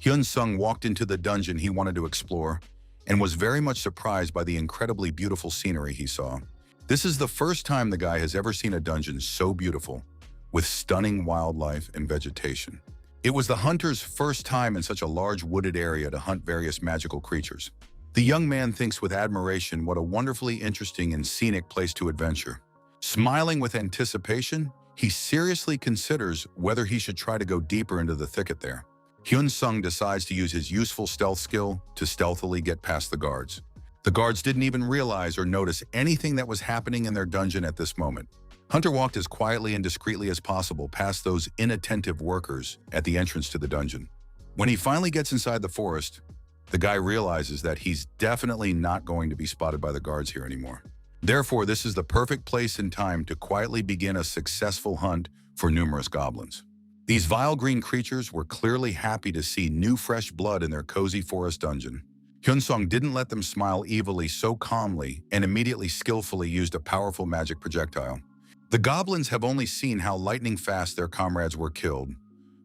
Hyun-sung walked into the dungeon he wanted to explore and was very much surprised by the incredibly beautiful scenery he saw. This is the first time the guy has ever seen a dungeon so beautiful, with stunning wildlife and vegetation. It was the hunter's first time in such a large wooded area to hunt various magical creatures. The young man thinks with admiration what a wonderfully interesting and scenic place to adventure. Smiling with anticipation, he seriously considers whether he should try to go deeper into the thicket there. Hyun-sung decides to use his useful stealth skill to stealthily get past the guards. The guards didn't even realize or notice anything that was happening in their dungeon at this moment. Hunter walked as quietly and discreetly as possible past those inattentive workers at the entrance to the dungeon. When he finally gets inside the forest, the guy realizes that he's definitely not going to be spotted by the guards here anymore. Therefore, this is the perfect place and time to quietly begin a successful hunt for numerous goblins. These vile green creatures were clearly happy to see new fresh blood in their cozy forest dungeon. Hyun-sung didn't let them smile evilly so calmly and immediately skillfully used a powerful magic projectile. The goblins have only seen how lightning fast their comrades were killed,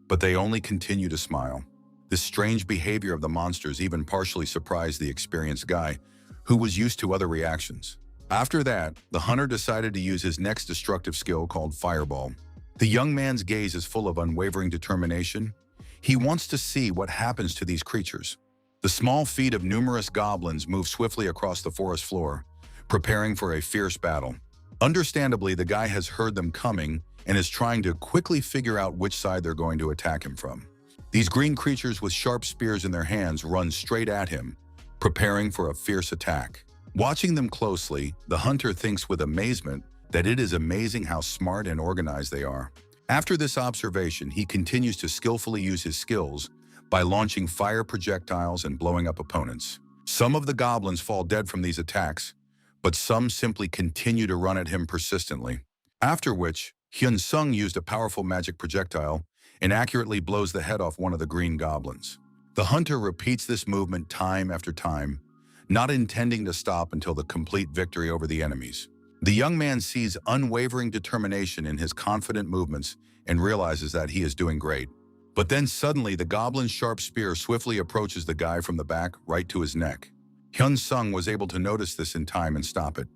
but they only continue to smile. This strange behavior of the monsters even partially surprised the experienced guy, who was used to other reactions. After that, the hunter decided to use his next destructive skill called Fireball. The young man's gaze is full of unwavering determination. He wants to see what happens to these creatures. The small feet of numerous goblins move swiftly across the forest floor, preparing for a fierce battle. Understandably, the guy has heard them coming and is trying to quickly figure out which side they're going to attack him from. These green creatures with sharp spears in their hands run straight at him, preparing for a fierce attack. Watching them closely, the hunter thinks with amazement that it is amazing how smart and organized they are. After this observation, he continues to skillfully use his skills by launching fire projectiles and blowing up opponents. Some of the goblins fall dead from these attacks, but some simply continue to run at him persistently. After which, Hyun-sung used a powerful magic projectile and accurately blows the head off one of the green goblins. The hunter repeats this movement time after time, not intending to stop until the complete victory over the enemies. The young man sees unwavering determination in his confident movements and realizes that he is doing great. But then suddenly the goblin's sharp spear swiftly approaches the guy from the back right to his neck. Hyun-sung was able to notice this in time and stop it,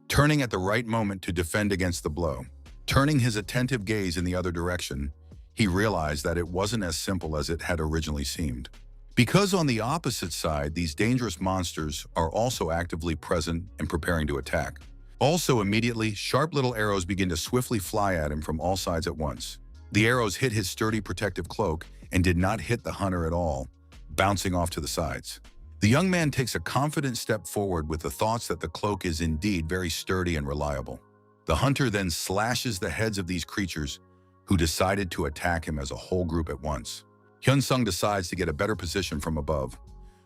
turning at the right moment to defend against the blow. Turning his attentive gaze in the other direction, he realized that it wasn't as simple as it had originally seemed. Because on the opposite side, these dangerous monsters are also actively present and preparing to attack. Also immediately, sharp little arrows begin to swiftly fly at him from all sides at once. The arrows hit his sturdy protective cloak and did not hit the hunter at all, bouncing off to the sides. The young man takes a confident step forward with the thoughts that the cloak is indeed very sturdy and reliable. The hunter then slashes the heads of these creatures, who decided to attack him as a whole group at once. Hyun-sung decides to get a better position from above,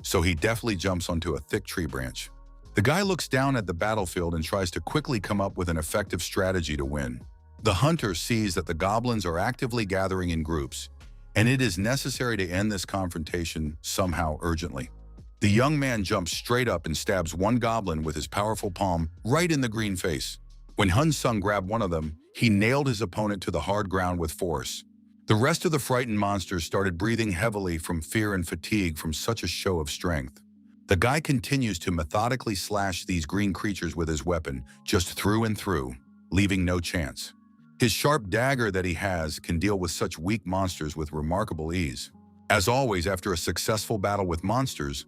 so he deftly jumps onto a thick tree branch. The guy looks down at the battlefield and tries to quickly come up with an effective strategy to win. The hunter sees that the goblins are actively gathering in groups, and it is necessary to end this confrontation somehow urgently. The young man jumps straight up and stabs one goblin with his powerful palm right in the green face. When Hyun-sung grabbed one of them, he nailed his opponent to the hard ground with force. The rest of the frightened monsters started breathing heavily from fear and fatigue from such a show of strength. The guy continues to methodically slash these green creatures with his weapon, just through and through, leaving no chance. His sharp dagger that he has can deal with such weak monsters with remarkable ease. As always, after a successful battle with monsters,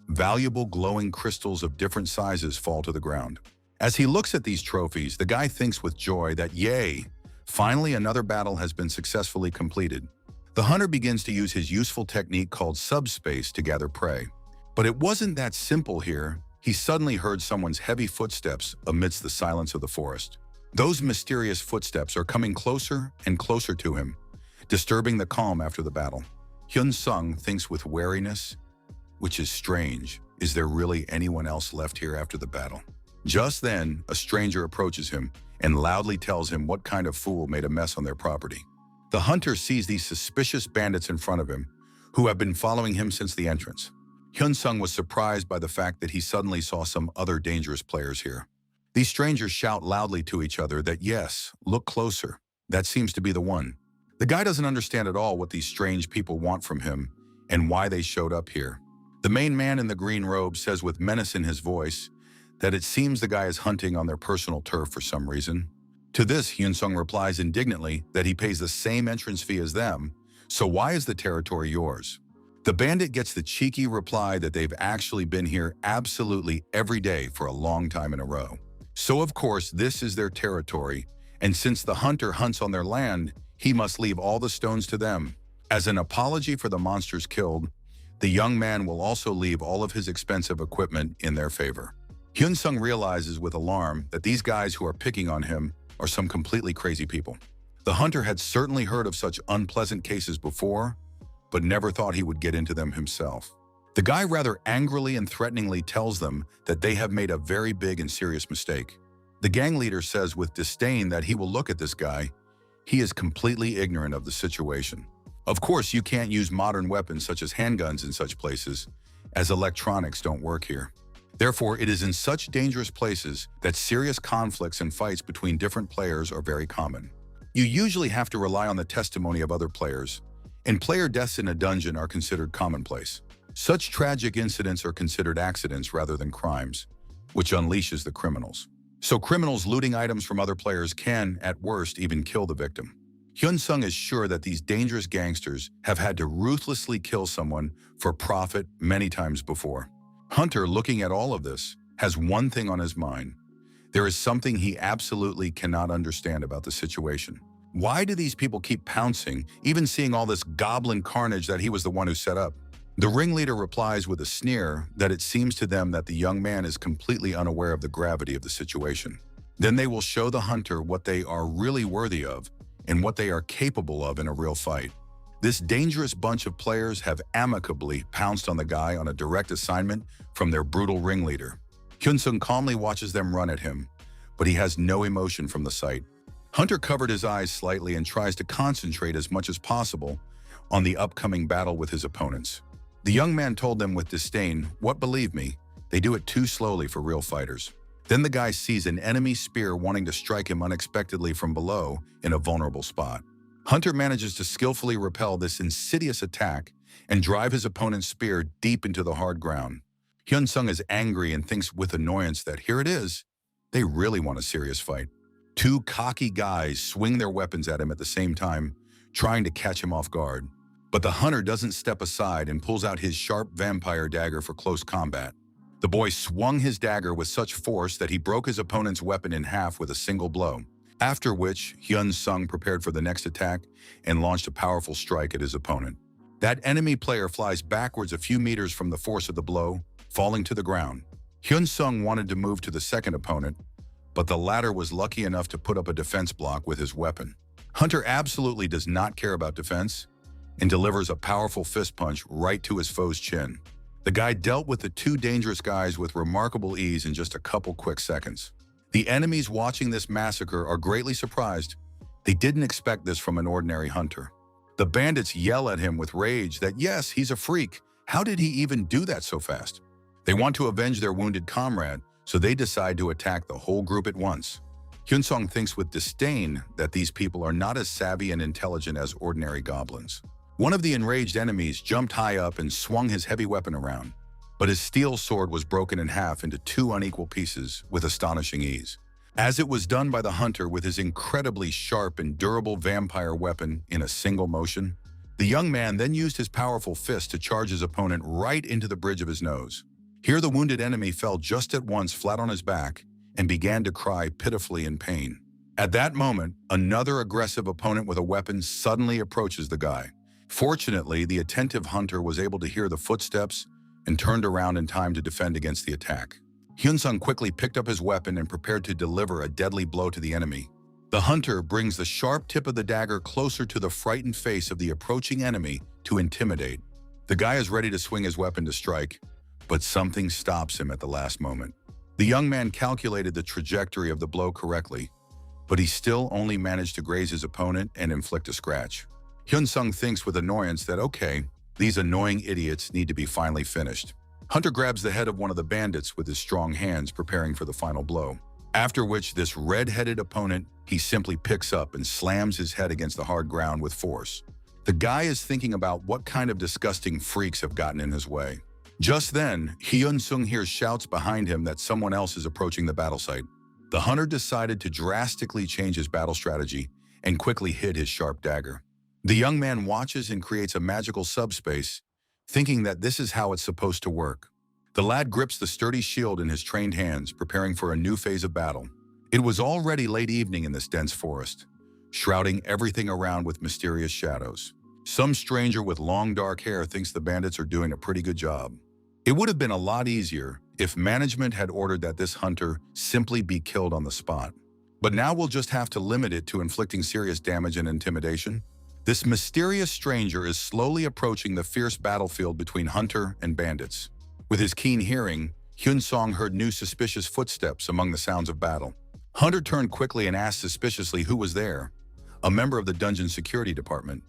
valuable glowing crystals of different sizes fall to the ground. As he looks at these trophies, the guy thinks with joy that, yay, finally another battle has been successfully completed. The hunter begins to use his useful technique called subspace to gather prey. But it wasn't that simple here. He suddenly heard someone's heavy footsteps amidst the silence of the forest. Those mysterious footsteps are coming closer and closer to him, disturbing the calm after the battle. Hyun-sung thinks with wariness which is strange. Is there really anyone else left here after the battle? Just then, a stranger approaches him and loudly tells him what kind of fool made a mess on their property. The hunter sees these suspicious bandits in front of him, who have been following him since the entrance. Hyun-sung was surprised by the fact that he suddenly saw some other dangerous players here. These strangers shout loudly to each other that yes, look closer, that seems to be the one. The guy doesn't understand at all what these strange people want from him and why they showed up here. The main man in the green robe says with menace in his voice that it seems the guy is hunting on their personal turf for some reason. To this, Hyun-sung replies indignantly that he pays the same entrance fee as them, so why is the territory yours? The bandit gets the cheeky reply that they've actually been here absolutely every day for a long time in a row. So of course this is their territory, and since the hunter hunts on their land, he must leave all the stones to them. As an apology for the monsters killed, the young man will also leave all of his expensive equipment in their favor. Hyun-sung realizes with alarm that these guys who are picking on him are some completely crazy people. The hunter had certainly heard of such unpleasant cases before, but never thought he would get into them himself. The guy rather angrily and threateningly tells them that they have made a very big and serious mistake. The gang leader says with disdain that he will look at this guy. He is completely ignorant of the situation. Of course, you can't use modern weapons such as handguns in such places, as electronics don't work here. Therefore, it is in such dangerous places that serious conflicts and fights between different players are very common. You usually have to rely on the testimony of other players, and player deaths in a dungeon are considered commonplace. Such tragic incidents are considered accidents rather than crimes, which unleashes the criminals. So criminals looting items from other players can, at worst, even kill the victim. Hyun-sung is sure that these dangerous gangsters have had to ruthlessly kill someone for profit many times before. Hunter, looking at all of this, has one thing on his mind. There is something he absolutely cannot understand about the situation. Why do these people keep pouncing, even seeing all this goblin carnage that he was the one who set up? The ringleader replies with a sneer that it seems to them that the young man is completely unaware of the gravity of the situation. Then they will show the hunter what they are really worthy of and what they are capable of in a real fight. This dangerous bunch of players have amicably pounced on the guy on a direct assignment from their brutal ringleader. Hyun-sung calmly watches them run at him, but he has no emotion from the sight. Hunter covered his eyes slightly and tries to concentrate as much as possible on the upcoming battle with his opponents. The young man told them with disdain, "What, believe me, they do it too slowly for real fighters." Then the guy sees an enemy spear wanting to strike him unexpectedly from below in a vulnerable spot. Hunter manages to skillfully repel this insidious attack and drive his opponent's spear deep into the hard ground. Hyun-sung is angry and thinks with annoyance that here it is, they really want a serious fight. Two cocky guys swing their weapons at him at the same time, trying to catch him off guard. But the hunter doesn't step aside and pulls out his sharp vampire dagger for close combat. The boy swung his dagger with such force that he broke his opponent's weapon in half with a single blow, after which Hyun-sung prepared for the next attack and launched a powerful strike at his opponent. That enemy player flies backwards a few meters from the force of the blow, falling to the ground. Hyun-sung wanted to move to the second opponent, but the latter was lucky enough to put up a defense block with his weapon. Hunter absolutely does not care about defense and delivers a powerful fist punch right to his foe's chin. The guy dealt with the two dangerous guys with remarkable ease in just a couple quick seconds. The enemies watching this massacre are greatly surprised. They didn't expect this from an ordinary hunter. The bandits yell at him with rage that yes, he's a freak. How did he even do that so fast? They want to avenge their wounded comrade, so they decide to attack the whole group at once. Hyun-sung thinks with disdain that these people are not as savvy and intelligent as ordinary goblins. One of the enraged enemies jumped high up and swung his heavy weapon around, but his steel sword was broken in half into two unequal pieces with astonishing ease. As it was done by the hunter with his incredibly sharp and durable vampire weapon in a single motion, the young man then used his powerful fist to charge his opponent right into the bridge of his nose. Here the wounded enemy fell just at once flat on his back and began to cry pitifully in pain. At that moment, another aggressive opponent with a weapon suddenly approaches the guy. Fortunately, the attentive hunter was able to hear the footsteps and turned around in time to defend against the attack. Hyun-sung quickly picked up his weapon and prepared to deliver a deadly blow to the enemy. The hunter brings the sharp tip of the dagger closer to the frightened face of the approaching enemy to intimidate. The guy is ready to swing his weapon to strike, but something stops him at the last moment. The young man calculated the trajectory of the blow correctly, but he still only managed to graze his opponent and inflict a scratch. Hyun-sung thinks with annoyance that, okay, these annoying idiots need to be finally finished. Hunter grabs the head of one of the bandits with his strong hands, preparing for the final blow. After which, this red-headed opponent he simply picks up and slams his head against the hard ground with force. The guy is thinking about what kind of disgusting freaks have gotten in his way. Just then, Hyun-sung hears shouts behind him that someone else is approaching the battle site. The hunter decided to drastically change his battle strategy and quickly hid his sharp dagger. The young man watches and creates a magical subspace, thinking that this is how it's supposed to work. The lad grips the sturdy shield in his trained hands, preparing for a new phase of battle. It was already late evening in this dense forest, shrouding everything around with mysterious shadows. Some stranger with long dark hair thinks the bandits are doing a pretty good job. It would have been a lot easier if management had ordered that this hunter simply be killed on the spot. But now we'll just have to limit it to inflicting serious damage and intimidation. This mysterious stranger is slowly approaching the fierce battlefield between hunter and bandits. With his keen hearing, Hyun-sung heard new suspicious footsteps among the sounds of battle. Hunter turned quickly and asked suspiciously who was there. A member of the dungeon security department.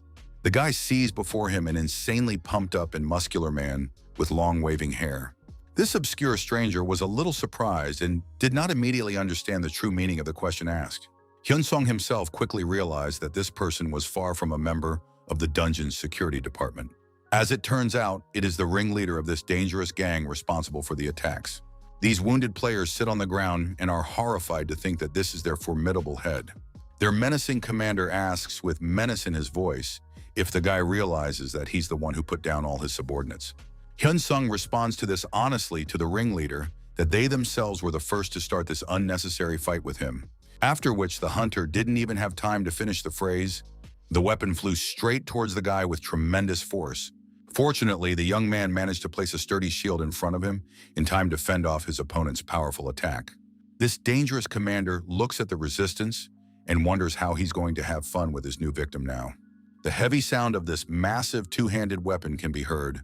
The guy sees before him an insanely pumped up and muscular man with long waving hair. This obscure stranger was a little surprised and did not immediately understand the true meaning of the question asked. Hyun-sung himself quickly realized that this person was far from a member of the dungeon's security department. As it turns out, it is the ringleader of this dangerous gang responsible for the attacks. These wounded players sit on the ground and are horrified to think that this is their formidable head. Their menacing commander asks with menace in his voice if the guy realizes that he's the one who put down all his subordinates. Hyun-sung responds to this honestly to the ringleader that they themselves were the first to start this unnecessary fight with him. After which the hunter didn't even have time to finish the phrase. The weapon flew straight towards the guy with tremendous force. Fortunately, the young man managed to place a sturdy shield in front of him in time to fend off his opponent's powerful attack. This dangerous commander looks at the resistance and wonders how he's going to have fun with his new victim now. The heavy sound of this massive two-handed weapon can be heard,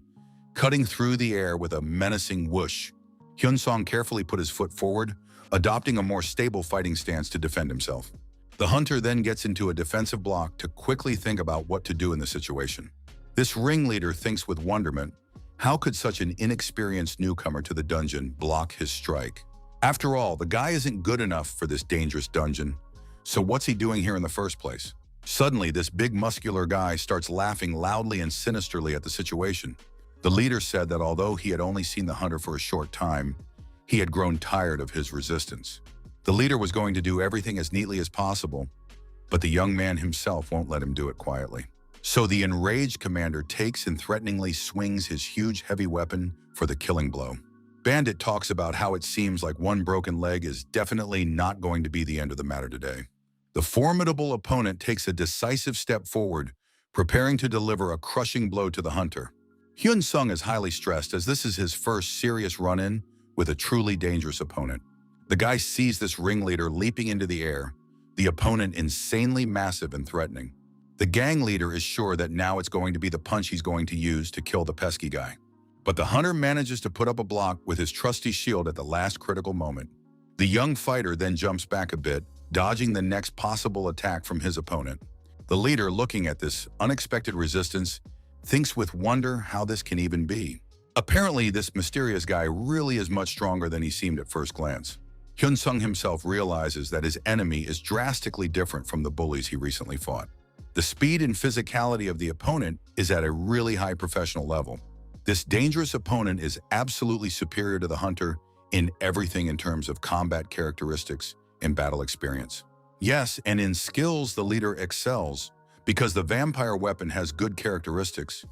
cutting through the air with a menacing whoosh. Hyun-sung carefully put his foot forward, adopting a more stable fighting stance to defend himself. The hunter then gets into a defensive block to quickly think about what to do in the situation. This ringleader thinks with wonderment, how could such an inexperienced newcomer to the dungeon block his strike? After all, the guy isn't good enough for this dangerous dungeon, so what's he doing here in the first place? Suddenly, this big muscular guy starts laughing loudly and sinisterly at the situation. The leader said that although he had only seen the hunter for a short time, he had grown tired of his resistance. The leader was going to do everything as neatly as possible, but the young man himself won't let him do it quietly. So the enraged commander takes and threateningly swings his huge heavy weapon for the killing blow. Bandit talks about how it seems like one broken leg is definitely not going to be the end of the matter today. The formidable opponent takes a decisive step forward, preparing to deliver a crushing blow to the hunter. Hyun-sung is highly stressed as this is his first serious run-in with a truly dangerous opponent. The guy sees this ringleader leaping into the air, the opponent insanely massive and threatening. The gang leader is sure that now it's going to be the punch he's going to use to kill the pesky guy. But the hunter manages to put up a block with his trusty shield at the last critical moment. The young fighter then jumps back a bit, dodging the next possible attack from his opponent. The leader, looking at this unexpected resistance, thinks with wonder how this can even be. Apparently, this mysterious guy really is much stronger than he seemed at first glance. Hyun-sung himself realizes that his enemy is drastically different from the bullies he recently fought. The speed and physicality of the opponent is at a really high professional level. This dangerous opponent is absolutely superior to the hunter in everything in terms of combat characteristics and battle experience. Yes, and in skills the leader excels, because the vampire weapon has good characteristics.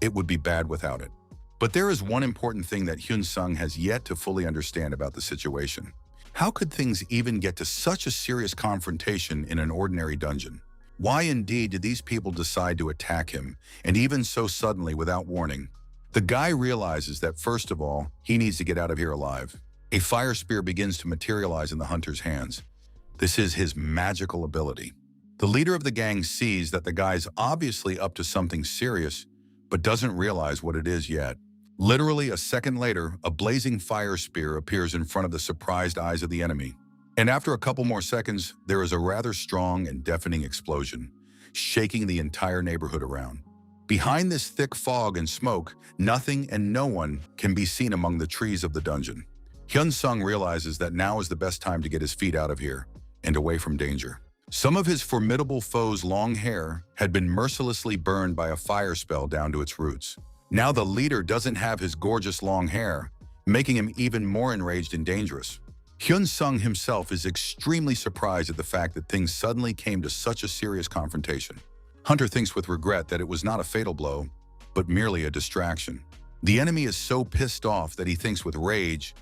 It would be bad without it. But there is one important thing that Hyun-sung has yet to fully understand about the situation. How could things even get to such a serious confrontation in an ordinary dungeon? Why indeed did these people decide to attack him, and even so suddenly without warning? The guy realizes that first of all, he needs to get out of here alive. A fire spear begins to materialize in the hunter's hands. This is his magical ability. The leader of the gang sees that the guy's obviously up to something serious, but doesn't realize what it is yet. Literally a second later, a blazing fire spear appears in front of the surprised eyes of the enemy. And after a couple more seconds, there is a rather strong and deafening explosion, shaking the entire neighborhood around. Behind this thick fog and smoke, nothing and no one can be seen among the trees of the dungeon. Hyun-sung realizes that now is the best time to get his feet out of here and away from danger. Some of his formidable foes' long hair had been mercilessly burned by a fire spell down to its roots. Now the leader doesn't have his gorgeous long hair, making him even more enraged and dangerous. Hyun-sung himself is extremely surprised at the fact that things suddenly came to such a serious confrontation. Hunter thinks with regret that it was not a fatal blow, but merely a distraction. The enemy is so pissed off that he thinks with rage,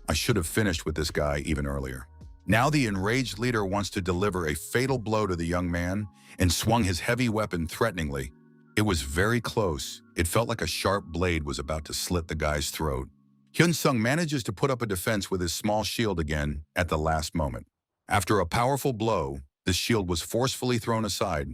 "I should have finished with this guy even earlier." Now the enraged leader wants to deliver a fatal blow to the young man and swung his heavy weapon threateningly. It was very close. It felt like a sharp blade was about to slit the guy's throat. Hyun-sung manages to put up a defense with his small shield again at the last moment. After a powerful blow, the shield was forcefully thrown aside,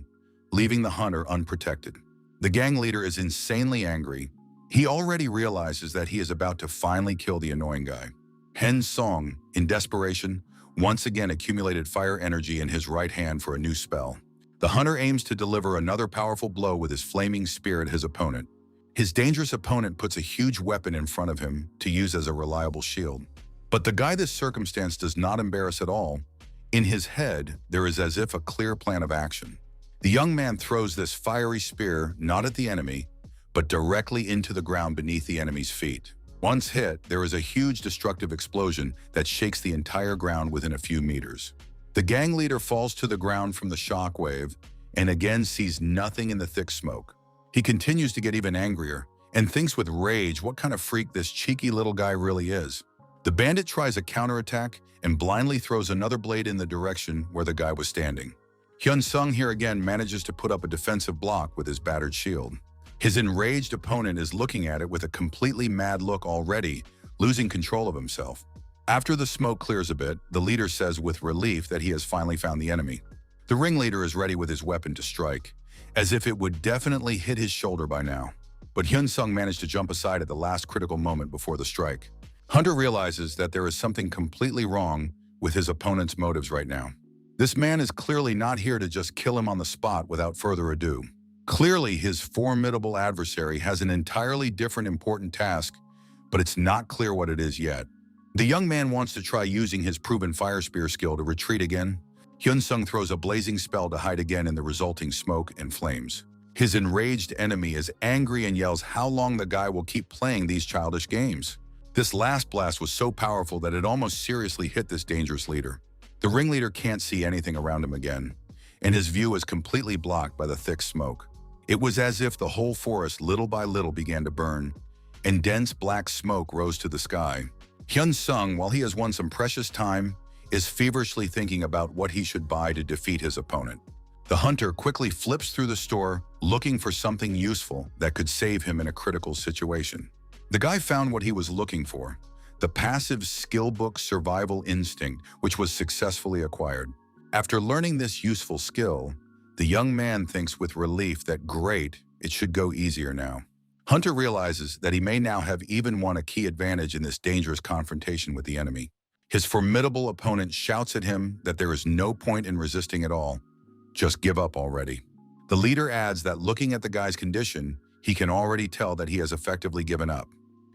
leaving the hunter unprotected. The gang leader is insanely angry. He already realizes that he is about to finally kill the annoying guy. Hyun-sung, in desperation, once again accumulated fire energy in his right hand for a new spell. The hunter aims to deliver another powerful blow with his flaming spear at his opponent. His dangerous opponent puts a huge weapon in front of him to use as a reliable shield. But the guy this circumstance does not embarrass at all. In his head, there is as if a clear plan of action. The young man throws this fiery spear not at the enemy, but directly into the ground beneath the enemy's feet. Once hit, there is a huge destructive explosion that shakes the entire ground within a few meters. The gang leader falls to the ground from the shockwave and again sees nothing in the thick smoke. He continues to get even angrier and thinks with rage what kind of freak this cheeky little guy really is. The bandit tries a counterattack and blindly throws another blade in the direction where the guy was standing. Hyun-sung here again manages to put up a defensive block with his battered shield. His enraged opponent is looking at it with a completely mad look already, losing control of himself. After the smoke clears a bit, the leader says with relief that he has finally found the enemy. The ringleader is ready with his weapon to strike, as if it would definitely hit his shoulder by now. But Hyun-sung managed to jump aside at the last critical moment before the strike. Hunter realizes that there is something completely wrong with his opponent's motives right now. This man is clearly not here to just kill him on the spot without further ado. Clearly, his formidable adversary has an entirely different important task, but it's not clear what it is yet. The young man wants to try using his proven fire spear skill to retreat again. Hyun-sung throws a blazing spell to hide again in the resulting smoke and flames. His enraged enemy is angry and yells how long the guy will keep playing these childish games. This last blast was so powerful that it almost seriously hit this dangerous leader. The ringleader can't see anything around him again, and his view is completely blocked by the thick smoke. It was as if the whole forest little by little began to burn, and dense black smoke rose to the sky. Hyun-sung, while he has won some precious time, is feverishly thinking about what he should buy to defeat his opponent. The hunter quickly flips through the store, looking for something useful that could save him in a critical situation. The guy found what he was looking for, the passive skill book survival instinct, which was successfully acquired. After learning this useful skill, the young man thinks with relief that great, it should go easier now. Hunter realizes that he may now have even won a key advantage in this dangerous confrontation with the enemy. His formidable opponent shouts at him that there is no point in resisting at all. Just give up already. The leader adds that looking at the guy's condition, he can already tell that he has effectively given up.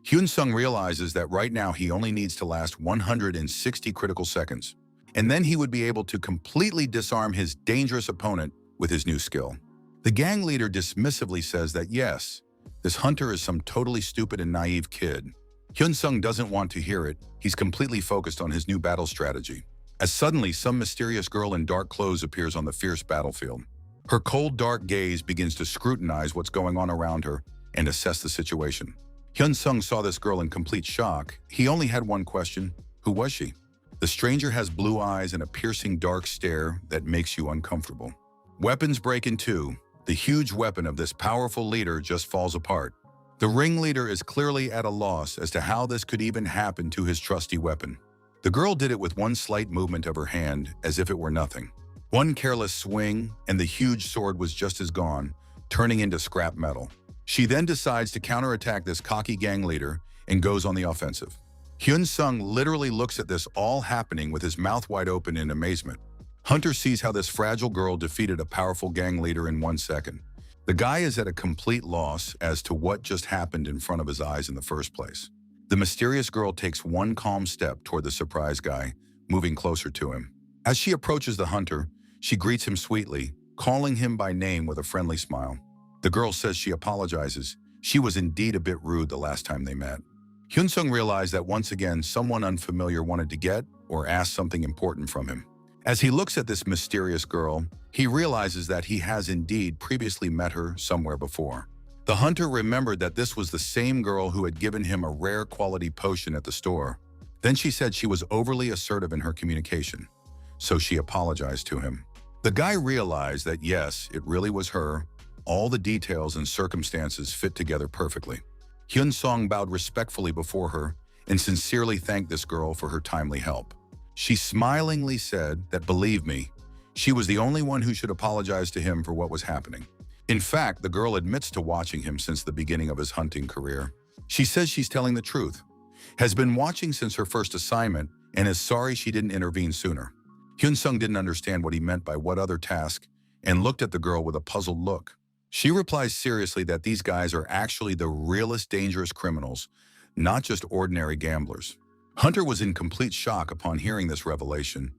Hyun-sung realizes that right now he only needs to last 160 critical seconds, and then he would be able to completely disarm his dangerous opponent with his new skill. The gang leader dismissively says that yes, this hunter is some totally stupid and naive kid. Hyun-sung doesn't want to hear it. He's completely focused on his new battle strategy. As suddenly, some mysterious girl in dark clothes appears on the fierce battlefield. Her cold, dark gaze begins to scrutinize what's going on around her and assess the situation. Hyun-sung saw this girl in complete shock. He only had one question: who was she? The stranger has blue eyes and a piercing dark stare that makes you uncomfortable. Weapons break in two. The huge weapon of this powerful leader just falls apart. The ringleader is clearly at a loss as to how this could even happen to his trusty weapon. The girl did it with one slight movement of her hand, as if it were nothing. One careless swing, and the huge sword was just as gone, turning into scrap metal. She then decides to counterattack this cocky gang leader and goes on the offensive. Hyun-sung literally looks at this all happening with his mouth wide open in amazement. Hunter sees how this fragile girl defeated a powerful gang leader in 1 second. The guy is at a complete loss as to what just happened in front of his eyes in the first place. The mysterious girl takes one calm step toward the surprised guy, moving closer to him. As she approaches the hunter, she greets him sweetly, calling him by name with a friendly smile. The girl says she apologizes. She was indeed a bit rude the last time they met. Hyun-sung realized that once again someone unfamiliar wanted to get or ask something important from him. As he looks at this mysterious girl, he realizes that he has indeed previously met her somewhere before. The hunter remembered that this was the same girl who had given him a rare quality potion at the store. Then she said she was overly assertive in her communication, so she apologized to him. The guy realized that yes, it really was her. All the details and circumstances fit together perfectly. Hyun-sung bowed respectfully before her and sincerely thanked this girl for her timely help. She smilingly said that, believe me, she was the only one who should apologize to him for what was happening. In fact, the girl admits to watching him since the beginning of his hunting career. She says she's telling the truth, has been watching since her first assignment, and is sorry she didn't intervene sooner. Hyun-sung didn't understand what he meant by what other task and looked at the girl with a puzzled look. She replies seriously that these guys are actually the realest dangerous criminals, not just ordinary gamblers. Hunter was in complete shock upon hearing this revelation.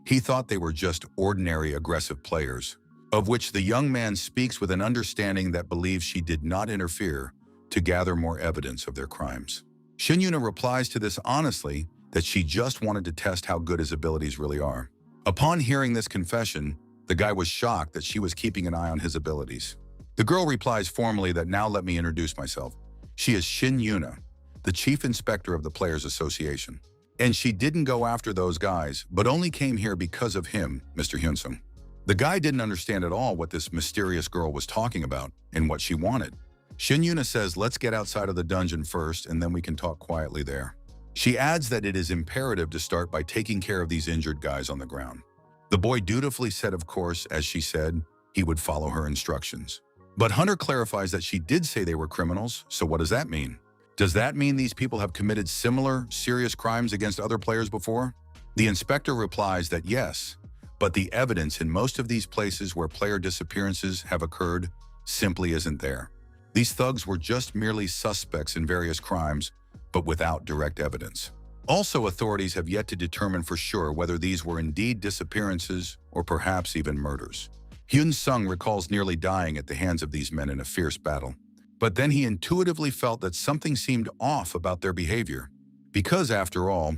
He thought they were just ordinary aggressive players, of which the young man speaks with an understanding that believes she did not interfere to gather more evidence of their crimes. Shin-Yuna replies to this honestly that she just wanted to test how good his abilities really are. Upon hearing this confession, the guy was shocked that she was keeping an eye on his abilities. The girl replies formally that now let me introduce myself. She is Shin-Yuna, the chief inspector of the Players Association. And she didn't go after those guys, but only came here because of him, Mr. Hyun-sung. The guy didn't understand at all what this mysterious girl was talking about and what she wanted. Shin-Yuna says, let's get outside of the dungeon first and then we can talk quietly there. She adds that it is imperative to start by taking care of these injured guys on the ground. The boy dutifully said, of course, as she said, he would follow her instructions. But Hunter clarifies that she did say they were criminals, so what does that mean? Does that mean these people have committed similar, serious crimes against other players before? The inspector replies that yes, but the evidence in most of these places where player disappearances have occurred simply isn't there. These thugs were just merely suspects in various crimes, but without direct evidence. Also, authorities have yet to determine for sure whether these were indeed disappearances or perhaps even murders. Hyun-sung recalls nearly dying at the hands of these men in a fierce battle. But then he intuitively felt that something seemed off about their behavior. Because, after all,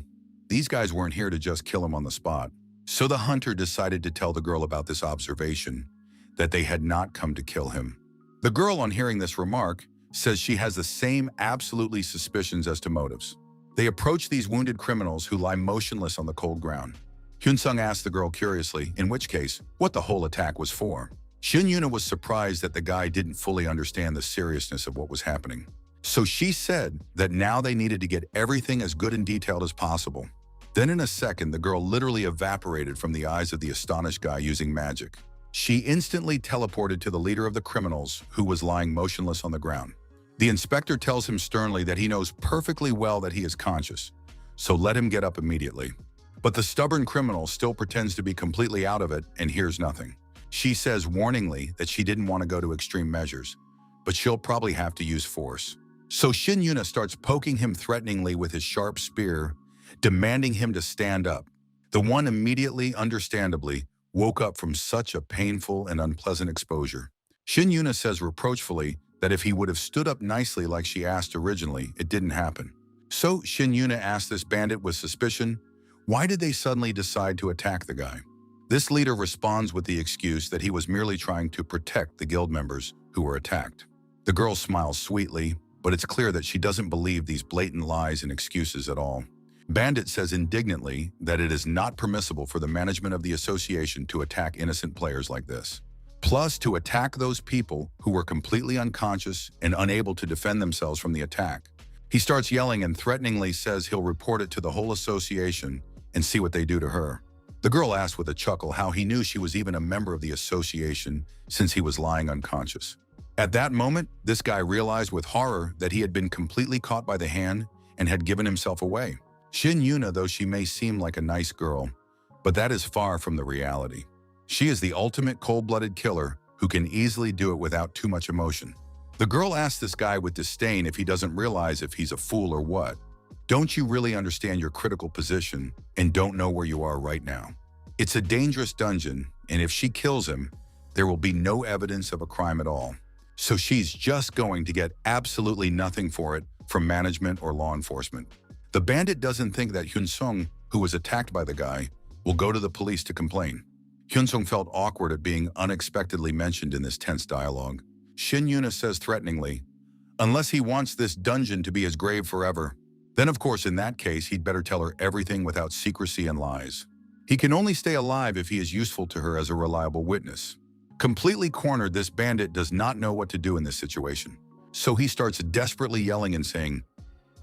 these guys weren't here to just kill him on the spot. So the hunter decided to tell the girl about this observation, that they had not come to kill him. The girl, on hearing this remark, says she has the same absolutely suspicions as to motives. They approach these wounded criminals who lie motionless on the cold ground. Hyun-sung asked the girl curiously, in which case, what the whole attack was for. Shin-Yuna was surprised that the guy didn't fully understand the seriousness of what was happening. So she said that now they needed to get everything as good and detailed as possible. Then in a second, the girl literally evaporated from the eyes of the astonished guy using magic. She instantly teleported to the leader of the criminals, who was lying motionless on the ground. The inspector tells him sternly that he knows perfectly well that he is conscious, so let him get up immediately. But the stubborn criminal still pretends to be completely out of it and hears nothing. She says warningly that she didn't want to go to extreme measures, but she'll probably have to use force. So Shin-Yuna starts poking him threateningly with his sharp spear, demanding him to stand up. The one immediately, understandably, woke up from such a painful and unpleasant exposure. Shin-Yuna says reproachfully that if he would have stood up nicely like she asked originally, it didn't happen. So Shin-Yuna asked this bandit with suspicion, why did they suddenly decide to attack the guy? This leader responds with the excuse that he was merely trying to protect the guild members who were attacked. The girl smiles sweetly, but it's clear that she doesn't believe these blatant lies and excuses at all. Bandit says indignantly that it is not permissible for the management of the association to attack innocent players like this. Plus, to attack those people who were completely unconscious and unable to defend themselves from the attack. He starts yelling and threateningly says he'll report it to the whole association and see what they do to her. The girl asked with a chuckle how he knew she was even a member of the association since he was lying unconscious. At that moment, this guy realized with horror that he had been completely caught by the hand and had given himself away. Shin Yuna, though she may seem like a nice girl, but that is far from the reality. She is the ultimate cold-blooded killer who can easily do it without too much emotion. The girl asks this guy with disdain if he doesn't realize if he's a fool or what. Don't you really understand your critical position and don't know where you are right now? It's a dangerous dungeon, and if she kills him, there will be no evidence of a crime at all. So she's just going to get absolutely nothing for it from management or law enforcement. The bandit doesn't think that Hyun-sung, who was attacked by the guy, will go to the police to complain. Hyun-sung felt awkward at being unexpectedly mentioned in this tense dialogue. Shin Yuna says threateningly, "Unless he wants this dungeon to be his grave forever, then of course in that case he'd better tell her everything without secrecy and lies. He can only stay alive if he is useful to her as a reliable witness." Completely cornered, this bandit does not know what to do in this situation. So he starts desperately yelling and saying,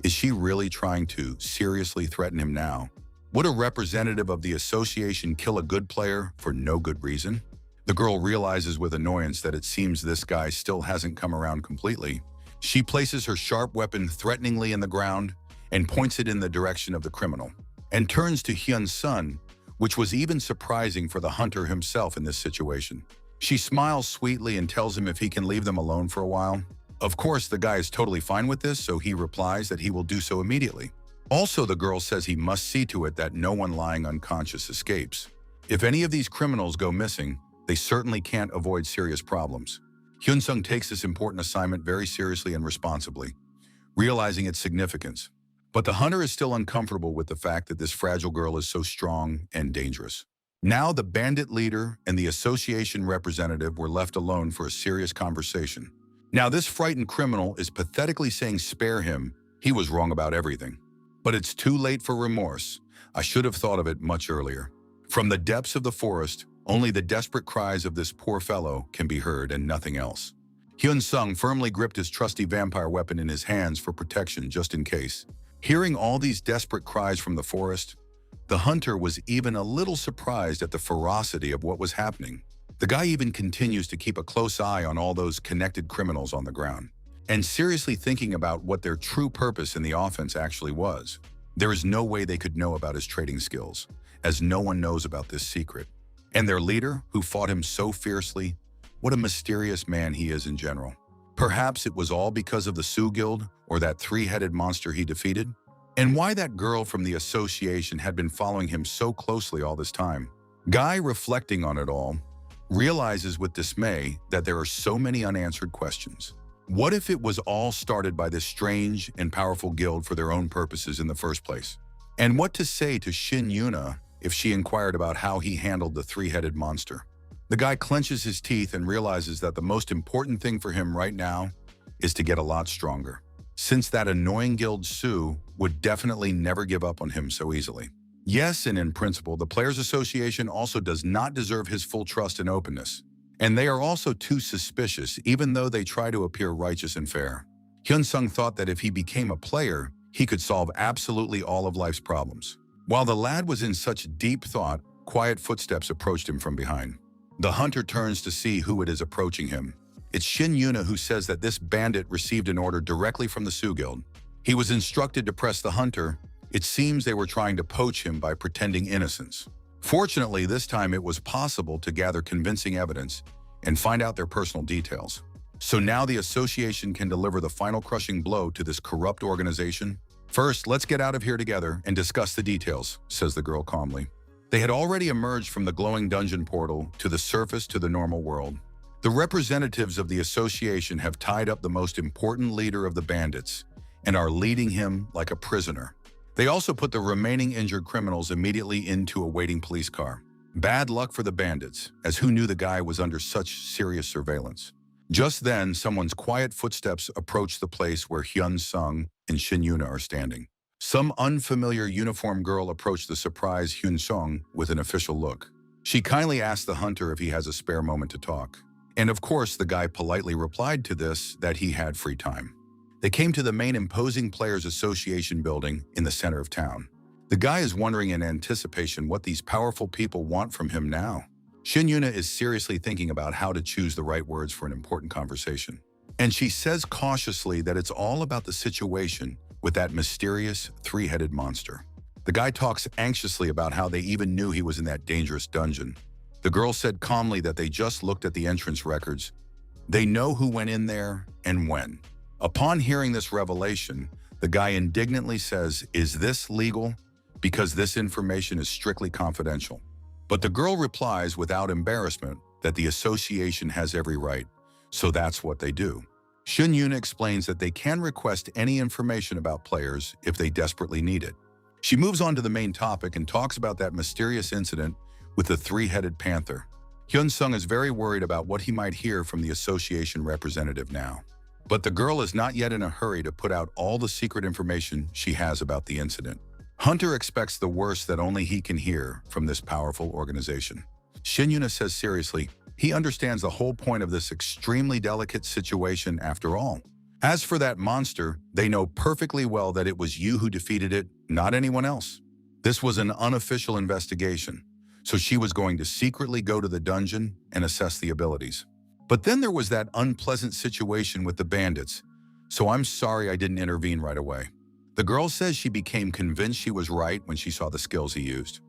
"Is she really trying to seriously threaten him now? Would a representative of the association kill a good player for no good reason?" The girl realizes with annoyance that it seems this guy still hasn't come around completely. She places her sharp weapon threateningly in the ground and points it in the direction of the criminal, and turns to Hyun-sun, which was even surprising for the hunter himself in this situation. She smiles sweetly and tells him if he can leave them alone for a while. Of course, the guy is totally fine with this, so he replies that he will do so immediately. Also, the girl says he must see to it that no one lying unconscious escapes. If any of these criminals go missing, they certainly can't avoid serious problems. Hyun-sung takes this important assignment very seriously and responsibly, realizing its significance. But the hunter is still uncomfortable with the fact that this fragile girl is so strong and dangerous. Now the bandit leader and the association representative were left alone for a serious conversation. Now this frightened criminal is pathetically saying spare him, he was wrong about everything. But it's too late for remorse. I should have thought of it much earlier. From the depths of the forest, only the desperate cries of this poor fellow can be heard and nothing else. Hyun-sung firmly gripped his trusty vampire weapon in his hands for protection just in case. Hearing all these desperate cries from the forest, the hunter was even a little surprised at the ferocity of what was happening. The guy even continues to keep a close eye on all those connected criminals on the ground, and seriously thinking about what their true purpose in the offense actually was. There is no way they could know about his trading skills, as no one knows about this secret. And their leader, who fought him so fiercely, what a mysterious man he is in general. Perhaps it was all because of the Sioux Guild or that three-headed monster he defeated? And why that girl from the association had been following him so closely all this time? Guy, reflecting on it all, realizes with dismay that there are so many unanswered questions. What if it was all started by this strange and powerful guild for their own purposes in the first place? And what to say to Shin Yuna if she inquired about how he handled the three-headed monster? The guy clenches his teeth and realizes that the most important thing for him right now is to get a lot stronger, since that annoying guild Sue would definitely never give up on him so easily. Yes, and in principle, the Players Association also does not deserve his full trust and openness. And they are also too suspicious, even though they try to appear righteous and fair. Hyun-sung thought that if he became a player, he could solve absolutely all of life's problems. While the lad was in such deep thought, quiet footsteps approached him from behind. The hunter turns to see who it is approaching him. It's Shin Yuna, who says that this bandit received an order directly from the Sioux Guild. He was instructed to press the hunter. It seems they were trying to poach him by pretending innocence. Fortunately, this time it was possible to gather convincing evidence and find out their personal details. So now the association can deliver the final crushing blow to this corrupt organization. "First, let's get out of here together and discuss the details," says the girl calmly. They had already emerged from the glowing dungeon portal to the surface to the normal world. The representatives of the association have tied up the most important leader of the bandits and are leading him like a prisoner. They also put the remaining injured criminals immediately into a waiting police car. Bad luck for the bandits, as who knew the guy was under such serious surveillance? Just then, someone's quiet footsteps approached the place where Hyun-sung and Shin Yuna are standing. Some unfamiliar uniformed girl approached the surprised Hyun-sung with an official look. She kindly asked the hunter if he has a spare moment to talk. And of course, the guy politely replied to this that he had free time. They came to the main imposing Players Association building in the center of town. The guy is wondering in anticipation what these powerful people want from him now. Shin Yuna is seriously thinking about how to choose the right words for an important conversation. And she says cautiously that it's all about the situation with that mysterious three-headed monster. The guy talks anxiously about how they even knew he was in that dangerous dungeon. The girl said calmly that they just looked at the entrance records. They know who went in there and when. Upon hearing this revelation, the guy indignantly says, "Is this legal? Because this information is strictly confidential." But the girl replies without embarrassment that the association has every right, so that's what they do. Shin Yuna explains that they can request any information about players if they desperately need it. She moves on to the main topic and talks about that mysterious incident with the three-headed panther. Hyun Sung is very worried about what he might hear from the association representative now. But the girl is not yet in a hurry to put out all the secret information she has about the incident. Hunter expects the worst that only he can hear from this powerful organization. Shin Yuna says seriously, he understands the whole point of this extremely delicate situation after all. As for that monster, they know perfectly well that it was you who defeated it, not anyone else. This was an unofficial investigation, so she was going to secretly go to the dungeon and assess the abilities. But then there was that unpleasant situation with the bandits, so I'm sorry I didn't intervene right away. The girl says she became convinced she was right when she saw the skills he used.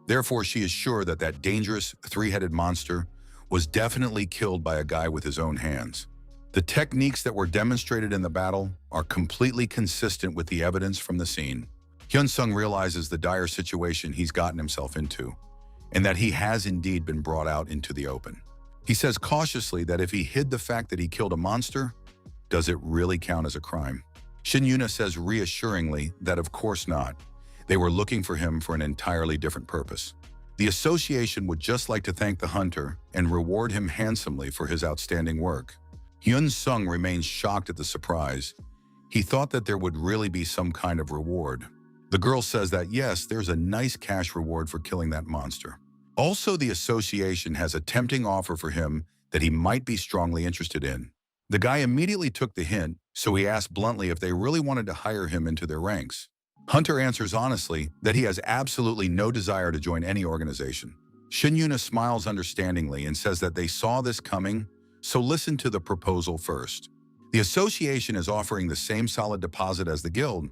Therefore, she is sure that that dangerous three-headed monster was definitely killed by a guy with his own hands. The techniques that were demonstrated in the battle are completely consistent with the evidence from the scene. Hyun Sung realizes the dire situation he's gotten himself into, and that he has indeed been brought out into the open. He says cautiously that if he hid the fact that he killed a monster, does it really count as a crime? Shin Yuna says reassuringly that of course not. They were looking for him for an entirely different purpose. The association would just like to thank the hunter and reward him handsomely for his outstanding work. Hyun Sung remains shocked at the surprise. He thought that there would really be some kind of reward. The girl says that yes, there's a nice cash reward for killing that monster. Also, the association has a tempting offer for him that he might be strongly interested in. The guy immediately took the hint, so he asked bluntly if they really wanted to hire him into their ranks. Hunter answers honestly that he has absolutely no desire to join any organization. Shin Yuna smiles understandingly and says that they saw this coming, so listen to the proposal first. The association is offering the same solid deposit as the guild.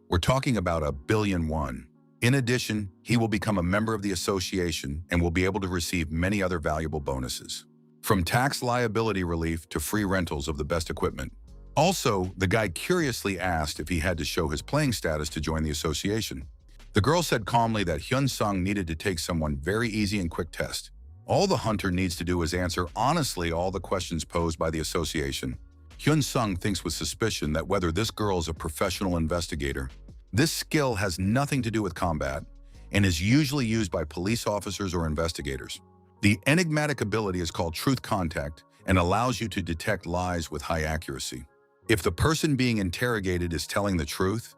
We're talking about 1 billion won. In addition, he will become a member of the association and will be able to receive many other valuable bonuses, from tax liability relief to free rentals of the best equipment. Also, the guy curiously asked if he had to show his playing status to join the association. The girl said calmly that Hyun Sung needed to take someone very easy and quick test. All the hunter needs to do is answer honestly all the questions posed by the association. Hyun Sung thinks with suspicion that whether this girl is a professional investigator, this skill has nothing to do with combat and is usually used by police officers or investigators. The enigmatic ability is called Truth Contact and allows you to detect lies with high accuracy. If the person being interrogated is telling the truth,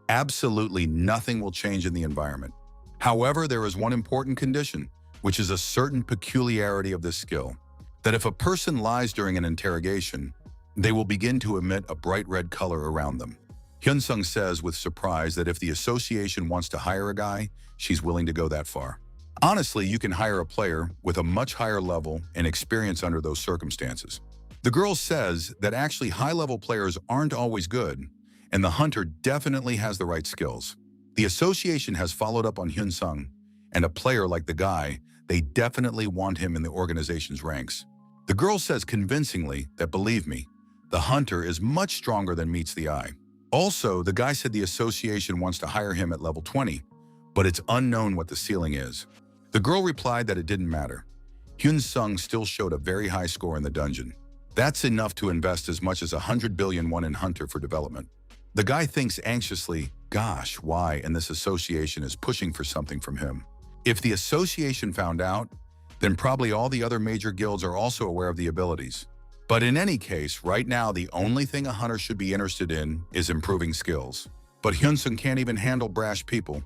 absolutely nothing will change in the environment. However, there is one important condition, which is a certain peculiarity of this skill, that if a person lies during an interrogation, they will begin to emit a bright red color around them. Hyun Sung says with surprise that if the association wants to hire a guy, she's willing to go that far. Honestly, you can hire a player with a much higher level and experience under those circumstances. The girl says that actually high-level players aren't always good, and the hunter definitely has the right skills. The association has followed up on Hyun Sung, and a player like the guy, they definitely want him in the organization's ranks. The girl says convincingly that, believe me, the hunter is much stronger than meets the eye. Also, the guy said the association wants to hire him at level 20, but it's unknown what the ceiling is. The girl replied that it didn't matter. Hyun Sung still showed a very high score in the dungeon. That's enough to invest as much as 100 billion won in Hunter for development. The guy thinks anxiously, gosh, why? And this association is pushing for something from him. If the association found out, then probably all the other major guilds are also aware of the abilities. But in any case, right now, the only thing a hunter should be interested in is improving skills. But Hyun Sung can't even handle brash people.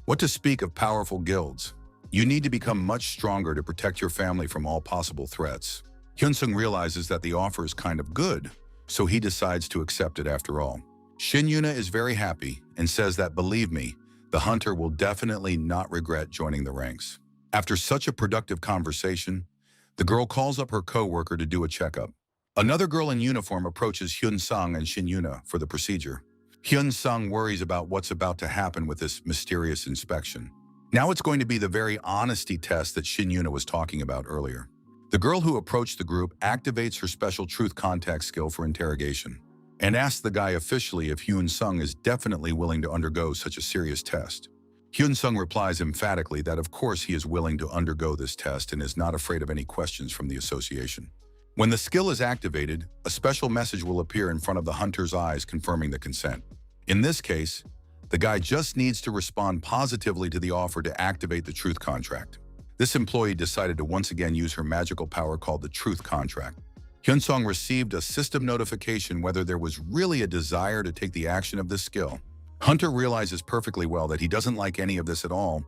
What to speak of powerful guilds? You need to become much stronger to protect your family from all possible threats. Hyun Sung realizes that the offer is kind of good, so he decides to accept it after all. Shin Yuna is very happy and says that, believe me, the hunter will definitely not regret joining the ranks. After such a productive conversation, the girl calls up her co-worker to do a checkup. Another girl in uniform approaches Hyun-sung and Shin-yuna for the procedure. Hyun-sung worries about what's about to happen with this mysterious inspection. Now it's going to be the very honesty test that Shin-yuna was talking about earlier. The girl who approached the group activates her special truth contact skill for interrogation and asks the guy officially if Hyun-sung is definitely willing to undergo such a serious test. Hyun-sung replies emphatically that of course he is willing to undergo this test and is not afraid of any questions from the association. When the skill is activated, a special message will appear in front of the hunter's eyes confirming the consent. In this case, the guy just needs to respond positively to the offer to activate the truth contract. This employee decided to once again use her magical power called the truth contract. Hyun-sung received a system notification whether there was really a desire to take the action of this skill. Hunter realizes perfectly well that he doesn't like any of this at all,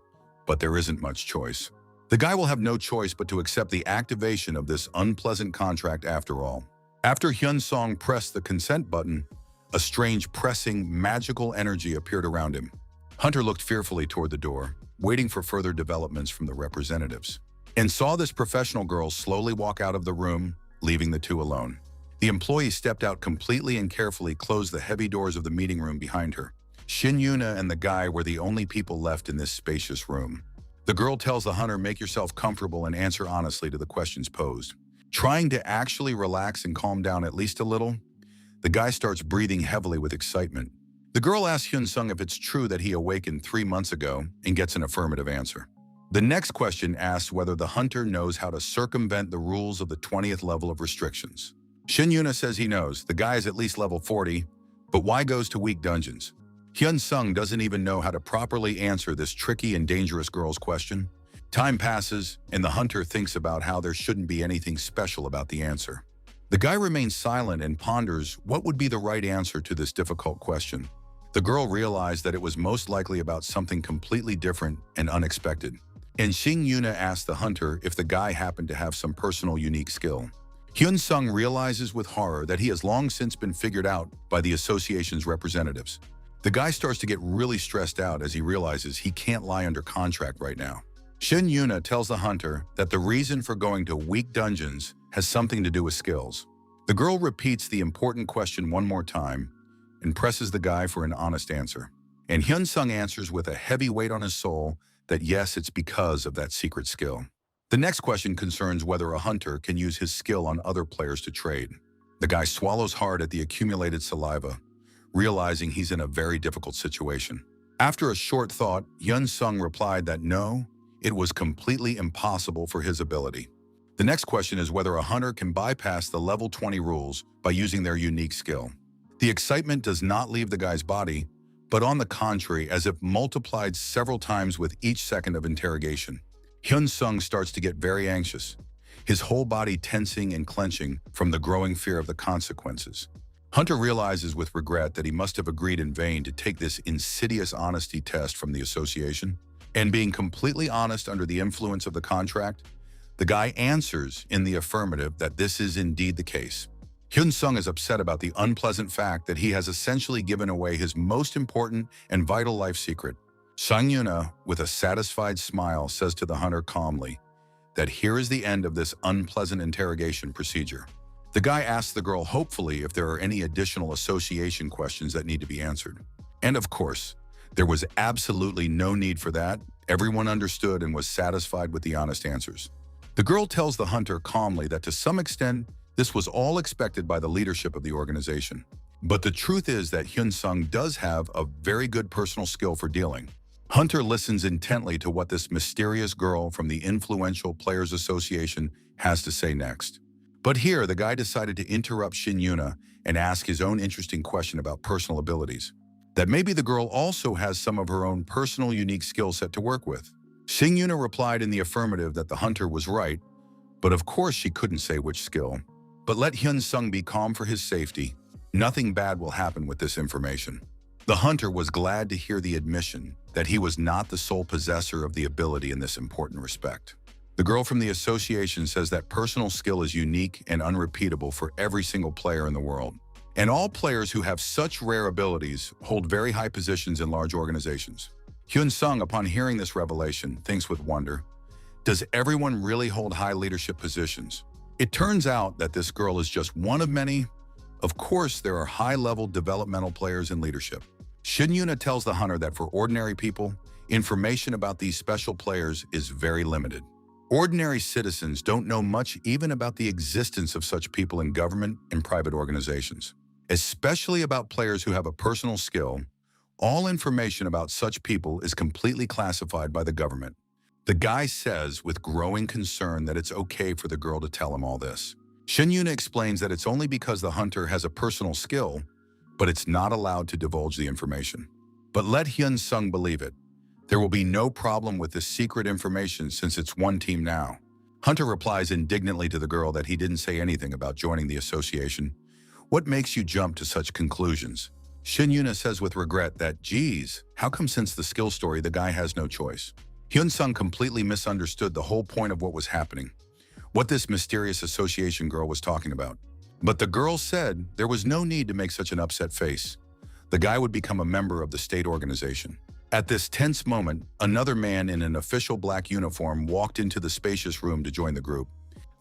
but there isn't much choice. The guy will have no choice but to accept the activation of this unpleasant contract after all. After Hyun-sung pressed the consent button, a strange pressing, magical energy appeared around him. Hunter looked fearfully toward the door, waiting for further developments from the representatives, and saw this professional girl slowly walk out of the room, leaving the two alone. The employee stepped out completely and carefully closed the heavy doors of the meeting room behind her. Shin-yuna and the guy were the only people left in this spacious room. The girl tells the hunter, "Make yourself comfortable and answer honestly to the questions posed." Trying to actually relax and calm down at least a little, the guy starts breathing heavily with excitement. The girl asks Hyun-sung if it's true that he awakened 3 months ago and gets an affirmative answer. The next question asks whether the hunter knows how to circumvent the rules of the 20th level of restrictions. Shin-yuna says he knows. The guy is at least level 40, but why goes to weak dungeons? Hyun-sung doesn't even know how to properly answer this tricky and dangerous girl's question. Time passes, and the hunter thinks about how there shouldn't be anything special about the answer. The guy remains silent and ponders what would be the right answer to this difficult question. The girl realized that it was most likely about something completely different and unexpected. And Shin-yuna asked the hunter if the guy happened to have some personal unique skill. Hyun-sung realizes with horror that he has long since been figured out by the association's representatives. The guy starts to get really stressed out as he realizes he can't lie under contract right now. Shin-yuna tells the hunter that the reason for going to weak dungeons has something to do with skills. The girl repeats the important question one more time and presses the guy for an honest answer. And Hyun-sung answers with a heavy weight on his soul that yes, it's because of that secret skill. The next question concerns whether a hunter can use his skill on other players to trade. The guy swallows hard at the accumulated saliva, realizing he's in a very difficult situation. After a short thought, Hyun-sung replied that no, it was completely impossible for his ability. The next question is whether a hunter can bypass the level 20 rules by using their unique skill. The excitement does not leave the guy's body, but on the contrary, as if multiplied several times with each second of interrogation. Hyun-sung starts to get very anxious, his whole body tensing and clenching from the growing fear of the consequences. Hunter realizes with regret that he must have agreed in vain to take this insidious honesty test from the association. And being completely honest under the influence of the contract, the guy answers in the affirmative that this is indeed the case. Hyun-sung is upset about the unpleasant fact that he has essentially given away his most important and vital life secret. Shin-yuna, with a satisfied smile, says to the hunter calmly that here is the end of this unpleasant interrogation procedure. The guy asks the girl hopefully if there are any additional association questions that need to be answered. And of course, there was absolutely no need for that. Everyone understood and was satisfied with the honest answers. The girl tells the hunter calmly that to some extent, this was all expected by the leadership of the organization. But the truth is that Hyun-sung does have a very good personal skill for dealing. Hunter listens intently to what this mysterious girl from the influential Players Association has to say next. But here, the guy decided to interrupt Shin-yuna and ask his own interesting question about personal abilities. That maybe the girl also has some of her own personal unique skill set to work with. Shin-yuna replied in the affirmative that the hunter was right, but of course she couldn't say which skill. But let Hyun-sung be calm for his safety. Nothing bad will happen with this information. The hunter was glad to hear the admission that he was not the sole possessor of the ability in this important respect. The girl from the association says that personal skill is unique and unrepeatable for every single player in the world. And all players who have such rare abilities hold very high positions in large organizations. Hyun-sung, upon hearing this revelation, thinks with wonder, does everyone really hold high leadership positions? It turns out that this girl is just one of many. Of course, there are high-level developmental players in leadership. Shin Yuna tells the hunter that for ordinary people, information about these special players is very limited. Ordinary citizens don't know much even about the existence of such people in government and private organizations. Especially about players who have a personal skill, all information about such people is completely classified by the government. The guy says with growing concern that it's okay for the girl to tell him all this. Shin Yuna explains that it's only because the hunter has a personal skill, but it's not allowed to divulge the information. But let Hyun Sung believe it. There will be no problem with this secret information since it's one team now. Hunter replies indignantly to the girl that he didn't say anything about joining the association. What makes you jump to such conclusions? Shin Yuna says with regret that, geez, how come since the skill story the guy has no choice? Hyun Sung completely misunderstood the whole point of what was happening, what this mysterious association girl was talking about. But the girl said there was no need to make such an upset face. The guy would become a member of the state organization. At this tense moment, another man in an official black uniform walked into the spacious room to join the group.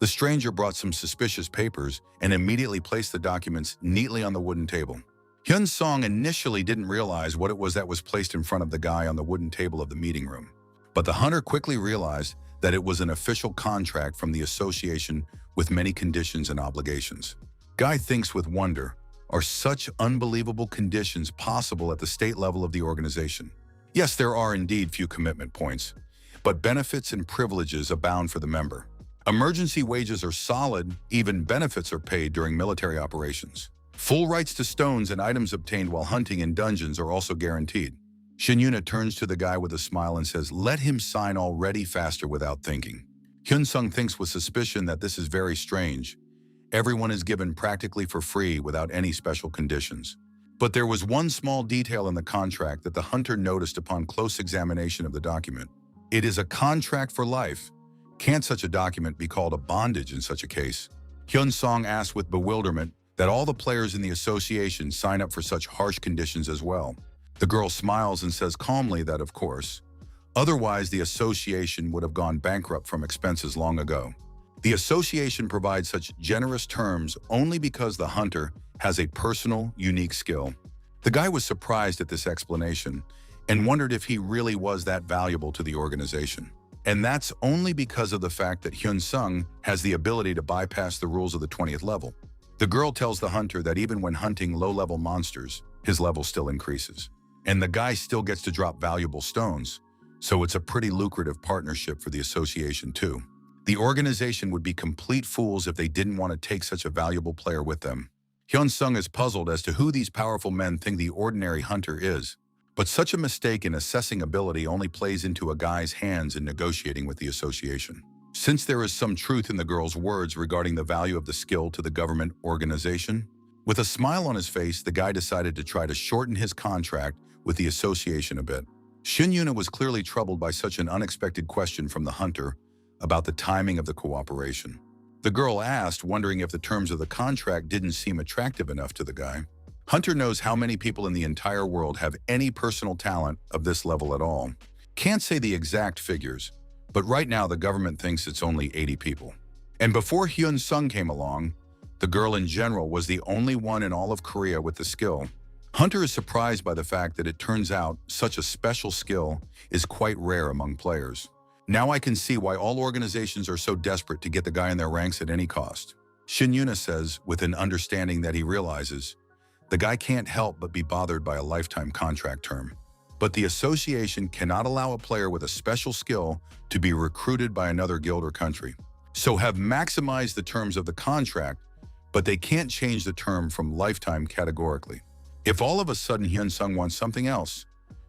The stranger brought some suspicious papers and immediately placed the documents neatly on the wooden table. Hyun Sung initially didn't realize what it was that was placed in front of the guy on the wooden table of the meeting room. But the hunter quickly realized that it was an official contract from the association with many conditions and obligations. Guy thinks with wonder, are such unbelievable conditions possible at the state level of the organization? Yes, there are indeed few commitment points, but benefits and privileges abound for the member. Emergency wages are solid, even benefits are paid during military operations. Full rights to stones and items obtained while hunting in dungeons are also guaranteed. Shin Yuna turns to the guy with a smile and says, let him sign already faster without thinking. Hyun Sung thinks with suspicion that this is very strange. Everyone is given practically for free without any special conditions. But there was one small detail in the contract that the hunter noticed upon close examination of the document. It is a contract for life. Can't such a document be called a bondage in such a case? Hyun Sung asks with bewilderment that all the players in the association sign up for such harsh conditions as well. The girl smiles and says calmly that, of course. Otherwise, the association would have gone bankrupt from expenses long ago. The association provides such generous terms only because the hunter has a personal, unique skill. The guy was surprised at this explanation and wondered if he really was that valuable to the organization. And that's only because of the fact that Hyun Sung has the ability to bypass the rules of the 20th level. The girl tells the hunter that even when hunting low-level monsters, his level still increases. And the guy still gets to drop valuable stones, so it's a pretty lucrative partnership for the association too. The organization would be complete fools if they didn't want to take such a valuable player with them. Hyun Sung is puzzled as to who these powerful men think the ordinary hunter is. But such a mistake in assessing ability only plays into a guy's hands in negotiating with the association. Since there is some truth in the girl's words regarding the value of the skill to the government organization, with a smile on his face, the guy decided to try to shorten his contract with the association a bit. Shin Yuna was clearly troubled by such an unexpected question from the hunter about the timing of the cooperation. The girl asked, wondering if the terms of the contract didn't seem attractive enough to the guy. Hunter knows how many people in the entire world have any personal talent of this level at all. Can't say the exact figures, but right now the government thinks it's only 80 people. And before Hyun Sung came along, the girl in general was the only one in all of Korea with the skill. Hunter is surprised by the fact that it turns out such a special skill is quite rare among players. Now I can see why all organizations are so desperate to get the guy in their ranks at any cost. Shin Yuna says, with an understanding that he realizes, the guy can't help but be bothered by a lifetime contract term. But the association cannot allow a player with a special skill to be recruited by another guild or country. So have maximized the terms of the contract, but they can't change the term from lifetime categorically. If all of a sudden Hyun Sung wants something else,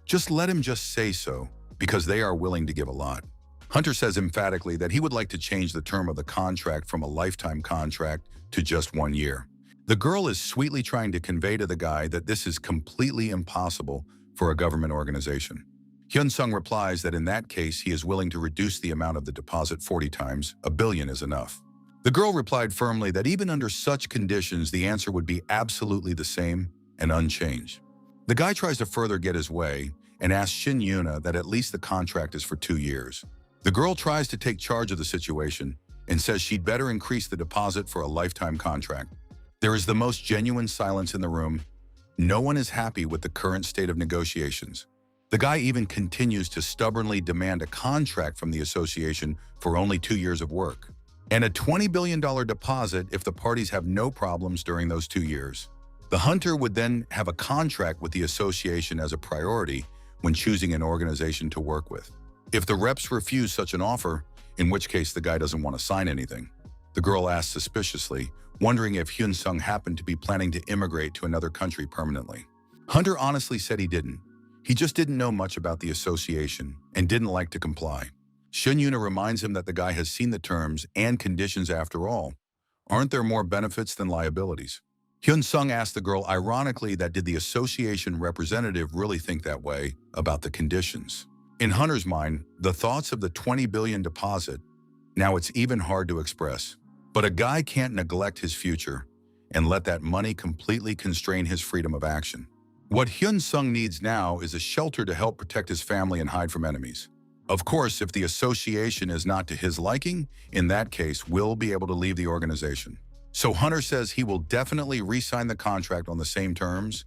just let him just say so, because they are willing to give a lot. Hunter says emphatically that he would like to change the term of the contract from a lifetime contract to just 1 year. The girl is sweetly trying to convey to the guy that this is completely impossible for a government organization. Hyun Sung replies that in that case he is willing to reduce the amount of the deposit 40 times, $1 billion is enough. The girl replied firmly that even under such conditions the answer would be absolutely the same and unchanged. The guy tries to further get his way and asks Shin Yuna that at least the contract is for 2 years. The girl tries to take charge of the situation and says she'd better increase the deposit for a lifetime contract. There is the most genuine silence in the room. No one is happy with the current state of negotiations. The guy even continues to stubbornly demand a contract from the association for only 2 years of work, and a $20 billion deposit if the parties have no problems during those 2 years. The hunter would then have a contract with the association as a priority when choosing an organization to work with. If the reps refuse such an offer, in which case the guy doesn't want to sign anything. The girl asked suspiciously, wondering if Hyun-sung happened to be planning to immigrate to another country permanently. Hunter honestly said he didn't. He just didn't know much about the association and didn't like to comply. Shin-yuna reminds him that the guy has seen the terms and conditions after all. Aren't there more benefits than liabilities? Hyun-sung asked the girl ironically that did the association representative really think that way about the conditions. In Hunter's mind, the thoughts of the $20 billion deposit, now it's even hard to express. But a guy can't neglect his future and let that money completely constrain his freedom of action. What Hyun-sung needs now is a shelter to help protect his family and hide from enemies. Of course, if the association is not to his liking, in that case, we'll be able to leave the organization. So Hunter says he will definitely re-sign the contract on the same terms.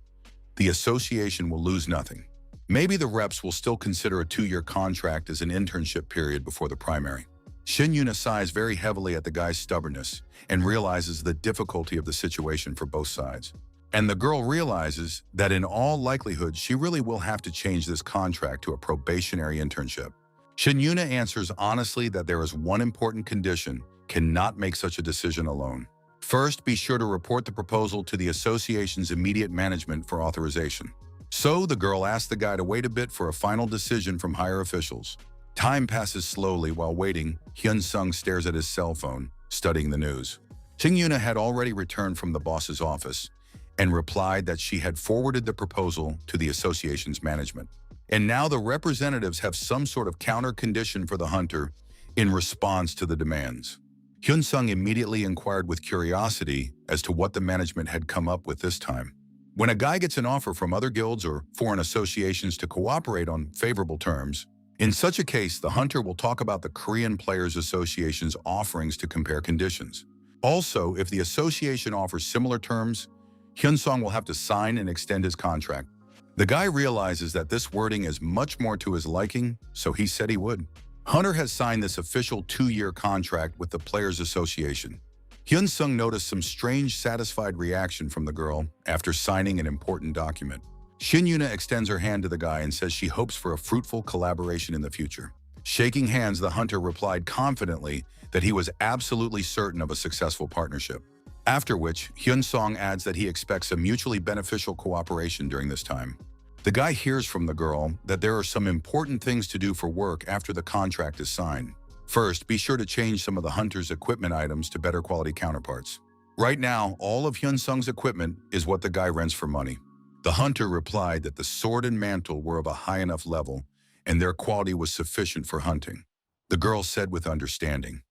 The association will lose nothing. Maybe the reps will still consider a 2-year contract as an internship period before the primary. Shin-yuna sighs very heavily at the guy's stubbornness and realizes the difficulty of the situation for both sides. And the girl realizes that in all likelihood, she really will have to change this contract to a probationary internship. Shin-yuna answers honestly that there is one important condition: cannot make such a decision alone. First, be sure to report the proposal to the association's immediate management for authorization. So the girl asks the guy to wait a bit for a final decision from higher officials. Time passes slowly. While waiting, Hyun-sung stares at his cell phone, studying the news. Shin-yuna had already returned from the boss's office and replied that she had forwarded the proposal to the association's management. And now the representatives have some sort of counter condition for the hunter in response to the demands. Hyun-sung immediately inquired with curiosity as to what the management had come up with this time. When a guy gets an offer from other guilds or foreign associations to cooperate on favorable terms, in such a case, the hunter will talk about the Korean Players Association's offerings to compare conditions. Also, if the association offers similar terms, Hyun-sung will have to sign and extend his contract. The guy realizes that this wording is much more to his liking, so he said he would. Hunter has signed this official 2-year contract with the Players Association. Hyun-sung noticed some strange, satisfied reaction from the girl after signing an important document. Shin-yuna extends her hand to the guy and says she hopes for a fruitful collaboration in the future. Shaking hands, the hunter replied confidently that he was absolutely certain of a successful partnership. After which, Hyun-sung adds that he expects a mutually beneficial cooperation during this time. The guy hears from the girl that there are some important things to do for work after the contract is signed. First, be sure to change some of the hunter's equipment items to better quality counterparts. Right now, all of Hyun-sung's equipment is what the guy rents for money. The hunter replied that the sword and mantle were of a high enough level and their quality was sufficient for hunting. The girl said with understanding,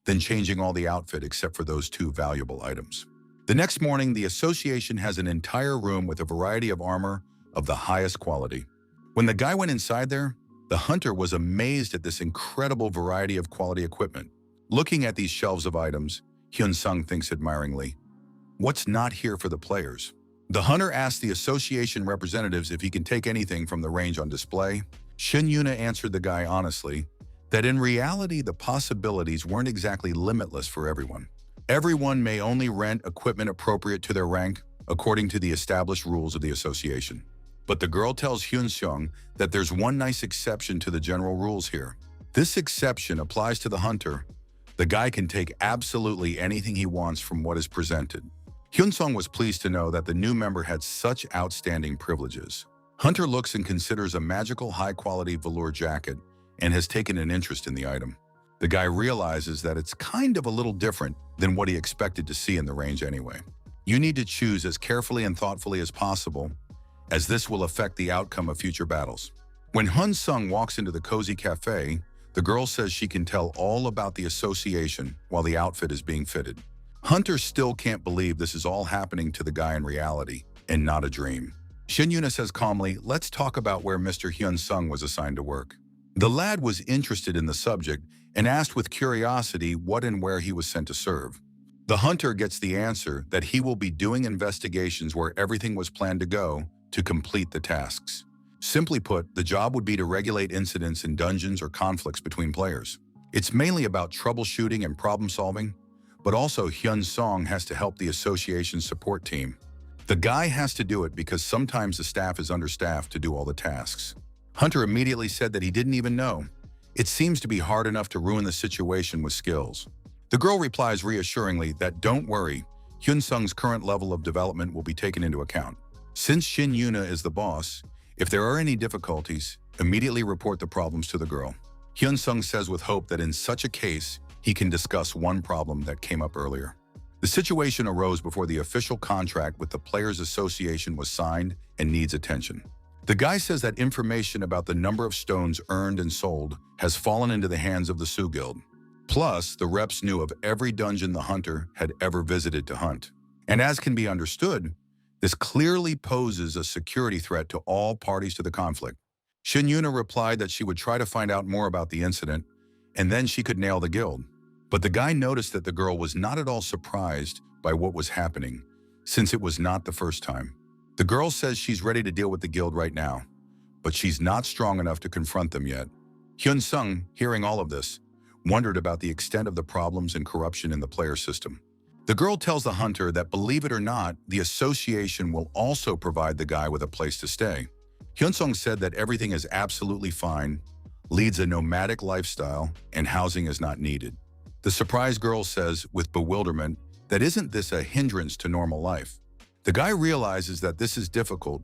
then changing all the outfit except for those 2 valuable items. The next morning, the association has an entire room with a variety of armor of the highest quality. When the guy went inside there, the hunter was amazed at this incredible variety of quality equipment. Looking at these shelves of items, Hyun-sung thinks admiringly, "What's not here for the players?" The hunter asked the association representatives if he can take anything from the range on display. Shin-yuna answered the guy honestly that in reality the possibilities weren't exactly limitless for everyone. Everyone may only rent equipment appropriate to their rank according to the established rules of the association. But the girl tells Hyun-sung that there's one nice exception to the general rules here. This exception applies to the hunter. The guy can take absolutely anything he wants from what is presented. Hyun-sung was pleased to know that the new member had such outstanding privileges. Hunter looks and considers a magical high-quality velour jacket and has taken an interest in the item. The guy realizes that it's kind of a little different than what he expected to see in the range anyway. You need to choose as carefully and thoughtfully as possible, as this will affect the outcome of future battles. When Hyun-sung walks into the cozy cafe, the girl says she can tell all about the association while the outfit is being fitted. Hunter still can't believe this is all happening to the guy in reality and not a dream. Shin-yuna says calmly, "Let's talk about where Mr. Hyun-sung was assigned to work." The lad was interested in the subject and asked with curiosity what and where he was sent to serve. The hunter gets the answer that he will be doing investigations where everything was planned to go to complete the tasks. Simply put, the job would be to regulate incidents in dungeons or conflicts between players. It's mainly about troubleshooting and problem solving, but also Hyun Song has to help the association's support team. The guy has to do it because sometimes the staff is understaffed to do all the tasks. Hunter immediately said that he didn't even know. It seems to be hard enough to ruin the situation with skills. The girl replies reassuringly that don't worry, Hyun Sung's current level of development will be taken into account. Since Shin Yuna is the boss, if there are any difficulties, immediately report the problems to the girl. Hyun Sung says with hope that in such a case, he can discuss one problem that came up earlier. The situation arose before the official contract with the Players Association was signed and needs attention. The guy says that information about the number of stones earned and sold has fallen into the hands of the Sioux Guild. Plus, the reps knew of every dungeon the hunter had ever visited to hunt. And as can be understood, this clearly poses a security threat to all parties to the conflict. Shin Yuna replied that she would try to find out more about the incident, and then she could nail the guild. But the guy noticed that the girl was not at all surprised by what was happening, since it was not the first time. The girl says she's ready to deal with the guild right now, but she's not strong enough to confront them yet. Hyun Sung, hearing all of this, wondered about the extent of the problems and corruption in the player system. The girl tells the hunter that, believe it or not, the association will also provide the guy with a place to stay. Hyun Sung said that everything is absolutely fine, leads a nomadic lifestyle, and housing is not needed. The surprised girl says, with bewilderment, that isn't this a hindrance to normal life? The guy realizes that this is difficult,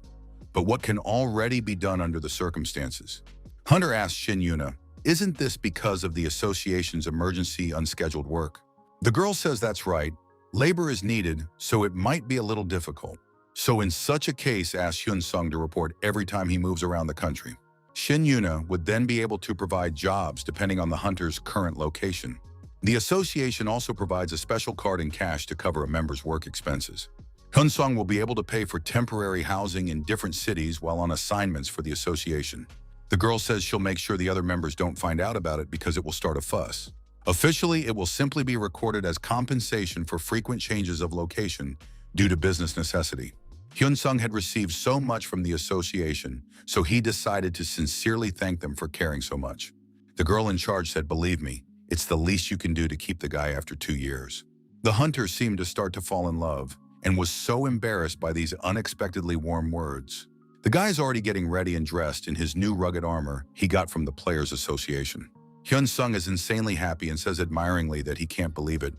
but what can already be done under the circumstances? Hunter asks Shin Yuna, isn't this because of the association's emergency unscheduled work? The girl says that's right, labor is needed, so it might be a little difficult. So in such a case, asks Hyun Sung to report every time he moves around the country. Shin Yuna would then be able to provide jobs depending on the hunter's current location. The association also provides a special card in cash to cover a member's work expenses. Hyun Sung will be able to pay for temporary housing in different cities while on assignments for the association. The girl says she'll make sure the other members don't find out about it because it will start a fuss. Officially, it will simply be recorded as compensation for frequent changes of location due to business necessity. Hyun Sung had received so much from the association, so he decided to sincerely thank them for caring so much. The girl in charge said, believe me, it's the least you can do to keep the guy after 2 years. The hunter seemed to start to fall in love and was so embarrassed by these unexpectedly warm words. The guy's already getting ready and dressed in his new rugged armor he got from the Players Association. Hyun Sung is insanely happy and says admiringly that he can't believe it.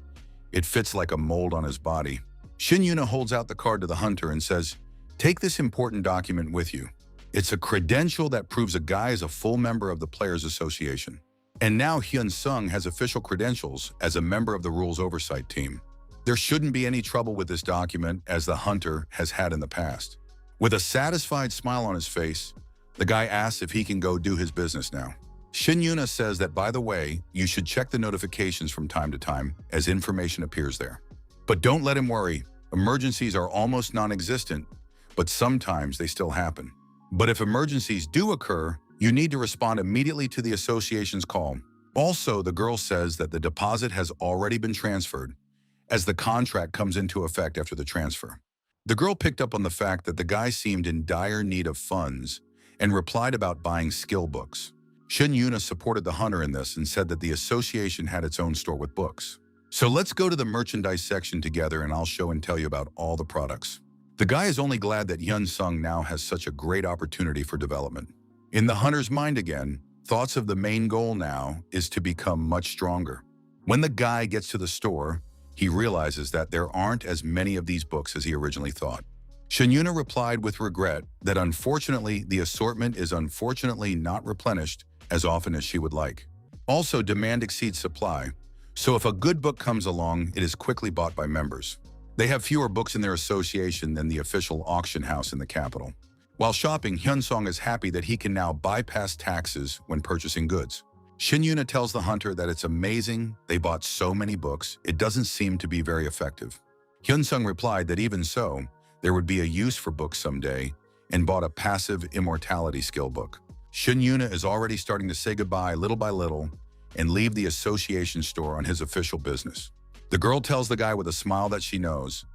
It fits like a mold on his body. Shin Yuna holds out the card to the hunter and says, take this important document with you. It's a credential that proves a guy is a full member of the Players Association. And now Hyun Sung has official credentials as a member of the Rules Oversight Team. There shouldn't be any trouble with this document, as the hunter has had in the past. With a satisfied smile on his face, the guy asks if he can go do his business now. Shin Yuna says that, by the way, you should check the notifications from time to time as information appears there. But don't let him worry. Emergencies are almost non-existent, but sometimes they still happen. But if emergencies do occur, you need to respond immediately to the association's call. Also, the girl says that the deposit has already been transferred, as the contract comes into effect after the transfer. The girl picked up on the fact that the guy seemed in dire need of funds and replied about buying skill books. Shin Yuna supported the hunter in this and said that the association had its own store with books. So let's go to the merchandise section together and I'll show and tell you about all the products. The guy is only glad that Hyun Sung now has such a great opportunity for development. In the hunter's mind again, thoughts of the main goal now is to become much stronger. When the guy gets to the store, he realizes that there aren't as many of these books as he originally thought. Shin Yuna replied with regret that unfortunately the assortment is unfortunately not replenished as often as she would like. Also, demand exceeds supply, so if a good book comes along, it is quickly bought by members. They have fewer books in their association than the official auction house in the capital. While shopping, Hyun Sung is happy that he can now bypass taxes when purchasing goods. Shin Yuna tells the hunter that it's amazing they bought so many books, it doesn't seem to be very effective. Hyun Sung replied that even so, there would be a use for books someday, and bought a passive immortality skill book. Shin Yuna is already starting to say goodbye little by little and leave the association store on his official business. The girl tells the guy with a smile that she knows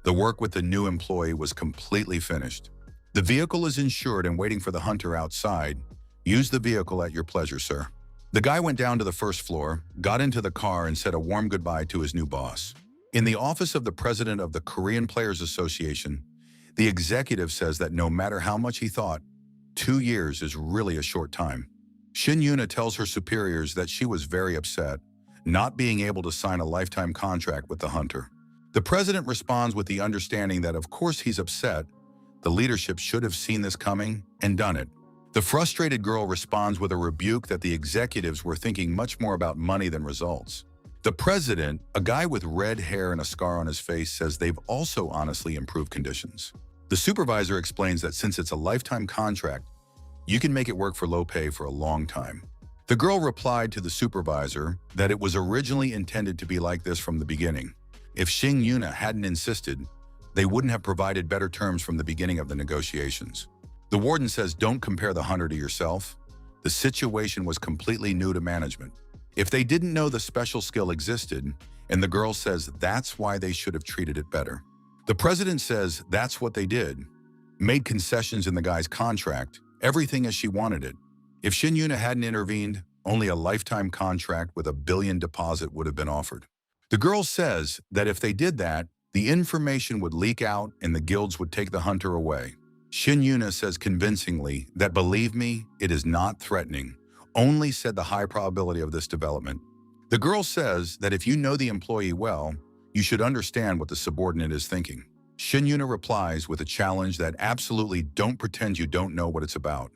the work with the new employee was completely finished. The vehicle is insured and waiting for the hunter outside. Use the vehicle at your pleasure, sir. The guy went down to the first floor, got into the car, and said a warm goodbye to his new boss. In the office of the president of the Korean Players Association, the executive says that no matter how much he thought, 2 years is really a short time. Shin Yuna tells her superiors that she was very upset, not being able to sign a lifetime contract with the hunter. The president responds with the understanding that of course he's upset. The leadership should have seen this coming and done it. The frustrated girl responds with a rebuke that the executives were thinking much more about money than results. The president, a guy with red hair and a scar on his face, says they've also honestly improved conditions. The supervisor explains that since it's a lifetime contract, you can make it work for low pay for a long time. The girl replied to the supervisor that it was originally intended to be like this from the beginning. If Shin Yuna hadn't insisted, they wouldn't have provided better terms from the beginning of the negotiations. The warden says don't compare the hunter to yourself. The situation was completely new to management. If they didn't know the special skill existed, and the girl says that's why they should have treated it better. The president says that's what they did. Made concessions in the guy's contract, everything as she wanted it. If Shin Yuna hadn't intervened, only a lifetime contract with $1 billion deposit would have been offered. The girl says that if they did that, the information would leak out and the guilds would take the hunter away. Shin Yuna says convincingly that believe me, it is not threatening, only said the high probability of this development. The girl says that if you know the employee well, you should understand what the subordinate is thinking. Shin Yuna replies with a challenge that absolutely don't pretend you don't know what it's about.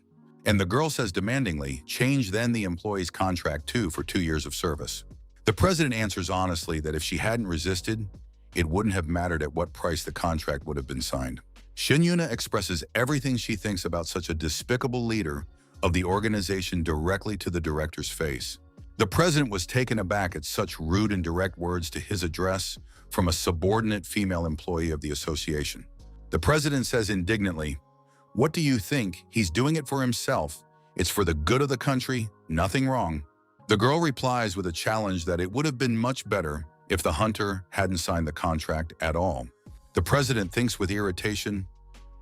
And the girl says demandingly, change then the employee's contract too for 2 years of service. The president answers honestly that if she hadn't resisted, it wouldn't have mattered at what price the contract would have been signed. Shin Yuna expresses everything she thinks about such a despicable leader of the organization directly to the director's face. The president was taken aback at such rude and direct words to his address from a subordinate female employee of the association. The president says indignantly, "What do you think? He's doing it for himself. It's for the good of the country, nothing wrong." The girl replies with a challenge that it would have been much better if the hunter hadn't signed the contract at all. The president thinks with irritation,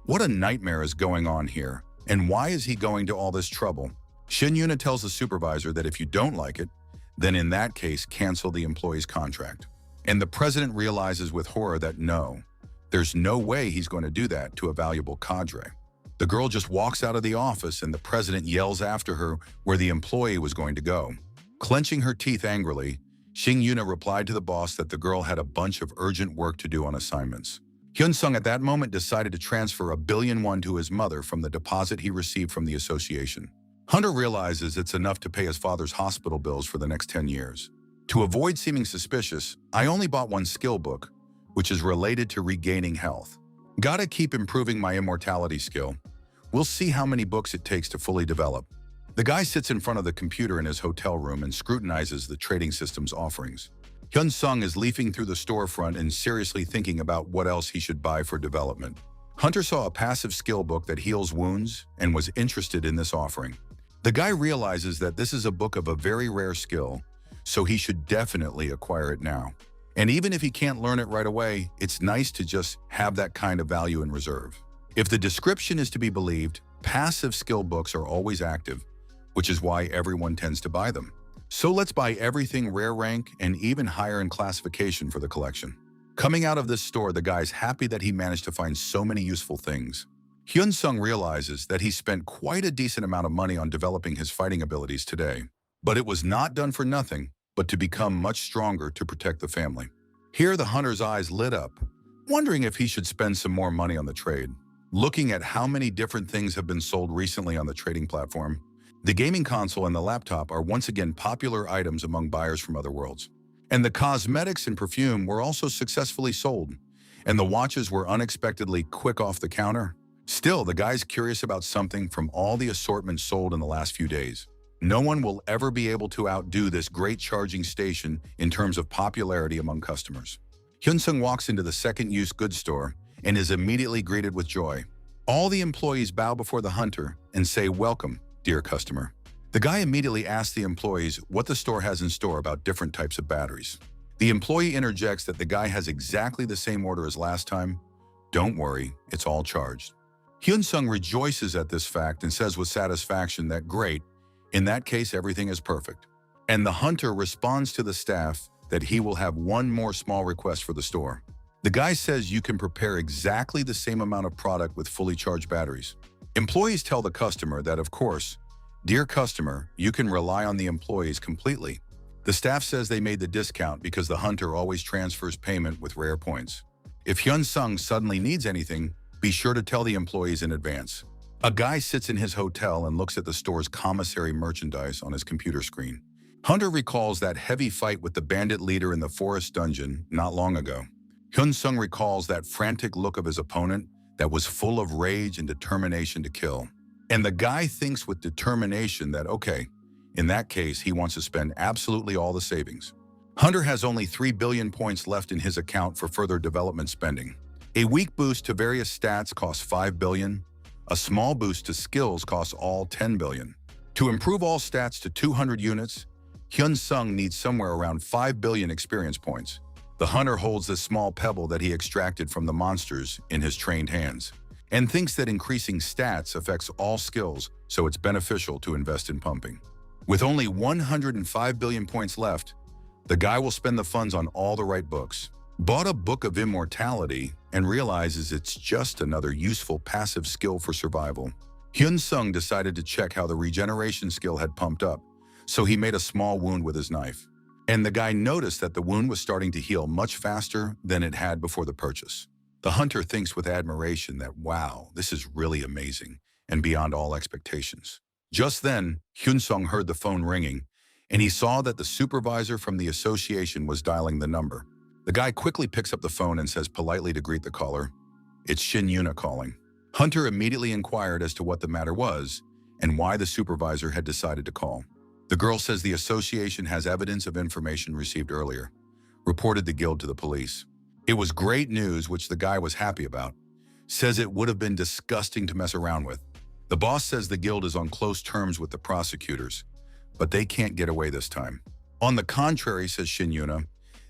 what a nightmare is going on here, and why is he going to all this trouble? Shin Yuna tells the supervisor that if you don't like it, then in that case cancel the employee's contract. And the president realizes with horror that no, there's no way he's going to do that to a valuable cadre. The girl just walks out of the office and the president yells after her where the employee was going to go. Clenching her teeth angrily, Shin Yuna replied to the boss that the girl had a bunch of urgent work to do on assignments. Hyun-sung at that moment decided to transfer $1 billion to his mother from the deposit he received from the association. Hunter realizes it's enough to pay his father's hospital bills for the next 10 years. To avoid seeming suspicious, I only bought one skill book, which is related to regaining health. Gotta keep improving my immortality skill. We'll see how many books it takes to fully develop. The guy sits in front of the computer in his hotel room and scrutinizes the trading system's offerings. Hyun-sung is leafing through the storefront and seriously thinking about what else he should buy for development. Hunter saw a passive skill book that heals wounds and was interested in this offering. The guy realizes that this is a book of a very rare skill, so he should definitely acquire it now. And even if he can't learn it right away, it's nice to just have that kind of value in reserve. If the description is to be believed, passive skill books are always active, which is why everyone tends to buy them. So let's buy everything rare rank and even higher in classification for the collection. Coming out of this store, the guy's happy that he managed to find so many useful things. Hyun-sung realizes that he spent quite a decent amount of money on developing his fighting abilities today. But it was not done for nothing, but to become much stronger to protect the family. Here the hunter's eyes lit up, wondering if he should spend some more money on the trade. Looking at how many different things have been sold recently on the trading platform, the gaming console and the laptop are once again popular items among buyers from other worlds. And the cosmetics and perfume were also successfully sold, and the watches were unexpectedly quick off the counter. Still, the guy's curious about something from all the assortment sold in the last few days. No one will ever be able to outdo this great charging station in terms of popularity among customers. Hyun-sung walks into the second-use goods store and is immediately greeted with joy. All the employees bow before the hunter and say, "Welcome, dear customer. The guy immediately asks the employees what the store has in store about different types of batteries. The employee interjects that the guy has exactly the same order as last time. Don't worry, it's all charged. Hyun-sung rejoices at this fact and says with satisfaction that great, in that case everything is perfect. And the hunter responds to the staff that he will have one more small request for the store. The guy says you can prepare exactly the same amount of product with fully charged batteries. Employees tell the customer that, of course, dear customer, you can rely on the employees completely. The staff says they made the discount because the hunter always transfers payment with rare points. If Hyun-sung suddenly needs anything, be sure to tell the employees in advance. A guy sits in his hotel and looks at the store's commissary merchandise on his computer screen. Hunter recalls that heavy fight with the bandit leader in the forest dungeon not long ago. Hyun-sung recalls that frantic look of his opponent that was full of rage and determination to kill. And the guy thinks with determination that, okay, in that case, he wants to spend absolutely all the savings. Hunter has only 3 billion points left in his account for further development spending. A weak boost to various stats costs 5 billion. A small boost to skills costs all 10 billion. To improve all stats to 200 units, Hyun-sung needs somewhere around 5 billion experience points. The hunter holds this small pebble that he extracted from the monsters in his trained hands and thinks that increasing stats affects all skills, so it's beneficial to invest in pumping. With only 105 billion points left, the guy will spend the funds on all the right books. Bought a book of immortality and realizes it's just another useful passive skill for survival. Hyun-sung decided to check how the regeneration skill had pumped up, so he made a small wound with his knife. And the guy noticed that the wound was starting to heal much faster than it had before the purchase. The hunter thinks with admiration that, wow, this is really amazing and beyond all expectations. Just then, Hyun-sung heard the phone ringing, and he saw that the supervisor from the association was dialing the number. The guy quickly picks up the phone and says politely to greet the caller, "It's Shin Yuna calling." Hunter immediately inquired as to what the matter was and why the supervisor had decided to call. The girl says the association has evidence of information received earlier, reported the guild to the police. It was great news, which the guy was happy about. Says it would have been disgusting to mess around with. The boss says the guild is on close terms with the prosecutors, but they can't get away this time. On the contrary, says Shin Yuna,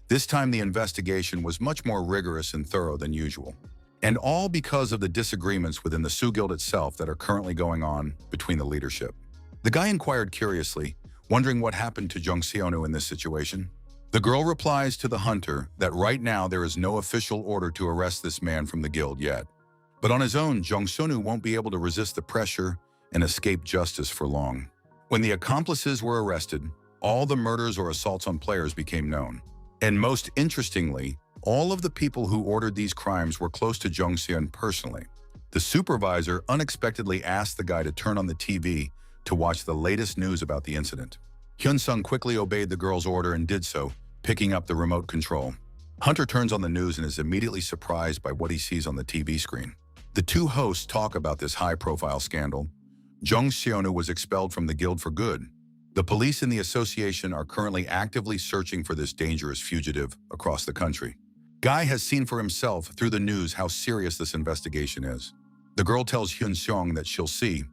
this time the investigation was much more rigorous and thorough than usual. And all because of the disagreements within the Sue Guild itself that are currently going on between the leadership. The guy inquired curiously, wondering what happened to Jung Seonu in this situation. The girl replies to the hunter that right now there is no official order to arrest this man from the guild yet. But on his own, Jung Seonu won't be able to resist the pressure and escape justice for long. When the accomplices were arrested, all the murders or assaults on players became known. And most interestingly, all of the people who ordered these crimes were close to Jung Seon personally. The supervisor unexpectedly asked the guy to turn on the TV to watch the latest news about the incident. Hyun-sung quickly obeyed the girl's order and did so, picking up the remote control. Hunter turns on the news and is immediately surprised by what he sees on the TV screen. The two hosts talk about this high-profile scandal. Jung Seonu was expelled from the guild for good. The police and the association are currently actively searching for this dangerous fugitive across the country. Guy has seen for himself through the news how serious this investigation is. The girl tells Hyun-sung that she'll see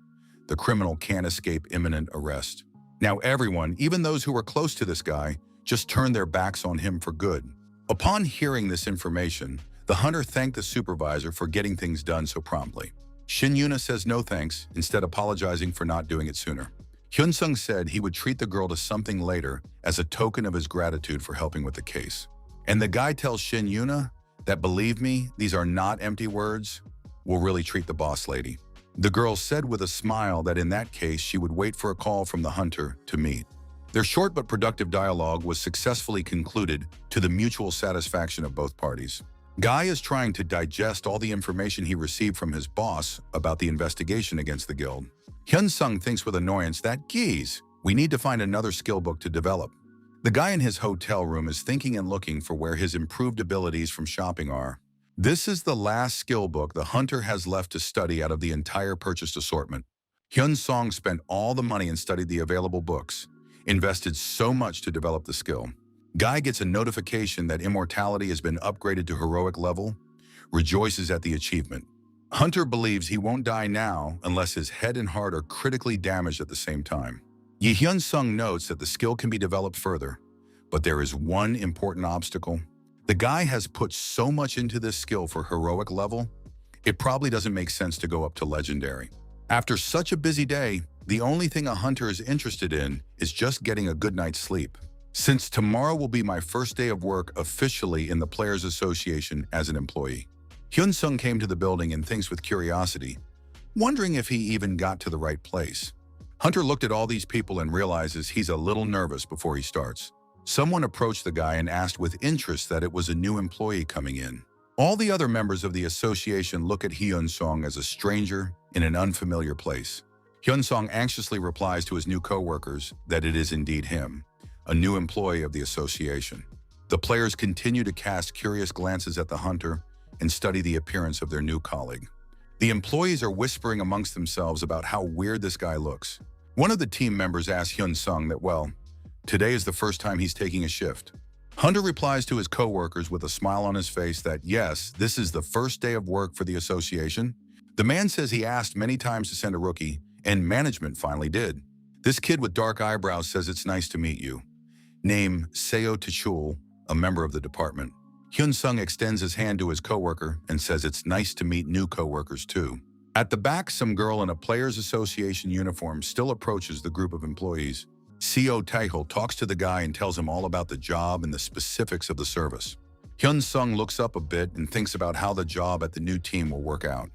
the criminal can't escape imminent arrest. Now everyone, even those who were close to this guy, just turned their backs on him for good. Upon hearing this information, the hunter thanked the supervisor for getting things done so promptly. Shin Yuna says no thanks, instead apologizing for not doing it sooner. Hyun-sung said he would treat the girl to something later as a token of his gratitude for helping with the case. And the guy tells Shin Yuna that, believe me, these are not empty words, we'll really treat the boss lady. The girl said with a smile that in that case she would wait for a call from the hunter to meet. Their short but productive dialogue was successfully concluded to the mutual satisfaction of both parties. Guy is trying to digest all the information he received from his boss about the investigation against the guild. Hyun-sung thinks with annoyance that, geez, we need to find another skill book to develop. The guy in his hotel room is thinking and looking for where his improved abilities from shopping are. This is the last skill book the hunter has left to study out of the entire purchased assortment. Hyun-sung spent all the money and studied the available books, invested so much to develop the skill. Guy gets a notification that immortality has been upgraded to heroic level, rejoices at the achievement. Hunter believes he won't die now unless his head and heart are critically damaged at the same time. Yi-hyun Sung notes that the skill can be developed further, but there is one important obstacle. The guy has put so much into this skill for heroic level, it probably doesn't make sense to go up to legendary. After such a busy day, the only thing a hunter is interested in is just getting a good night's sleep. Since tomorrow will be my first day of work officially in the Players Association as an employee. Hyun-sung came to the building and thinks with curiosity, wondering if he even got to the right place. Hunter looked at all these people and realizes he's a little nervous before he starts. Someone approached the guy and asked with interest that it was a new employee coming in. All the other members of the association look at Hyun-sung as a stranger in an unfamiliar place. Hyun-sung anxiously replies to his new co-workers that it is indeed him, a new employee of the association. The players continue to cast curious glances at the hunter and study the appearance of their new colleague. The employees are whispering amongst themselves about how weird this guy looks. One of the team members asks Hyun-sung that, well, today is the first time he's taking a shift. Hunter replies to his co-workers with a smile on his face that, yes, this is the first day of work for the association. The man says he asked many times to send a rookie, and management finally did. This kid with dark eyebrows says it's nice to meet you. Name Seo Tachul, a member of the department. Hyun-sung extends his hand to his coworker and says it's nice to meet new coworkers too. At the back, some girl in a Players Association uniform still approaches the group of employees. Seo Taehul talks to the guy and tells him all about the job and the specifics of the service. Hyun-sung looks up a bit and thinks about how the job at the new team will work out.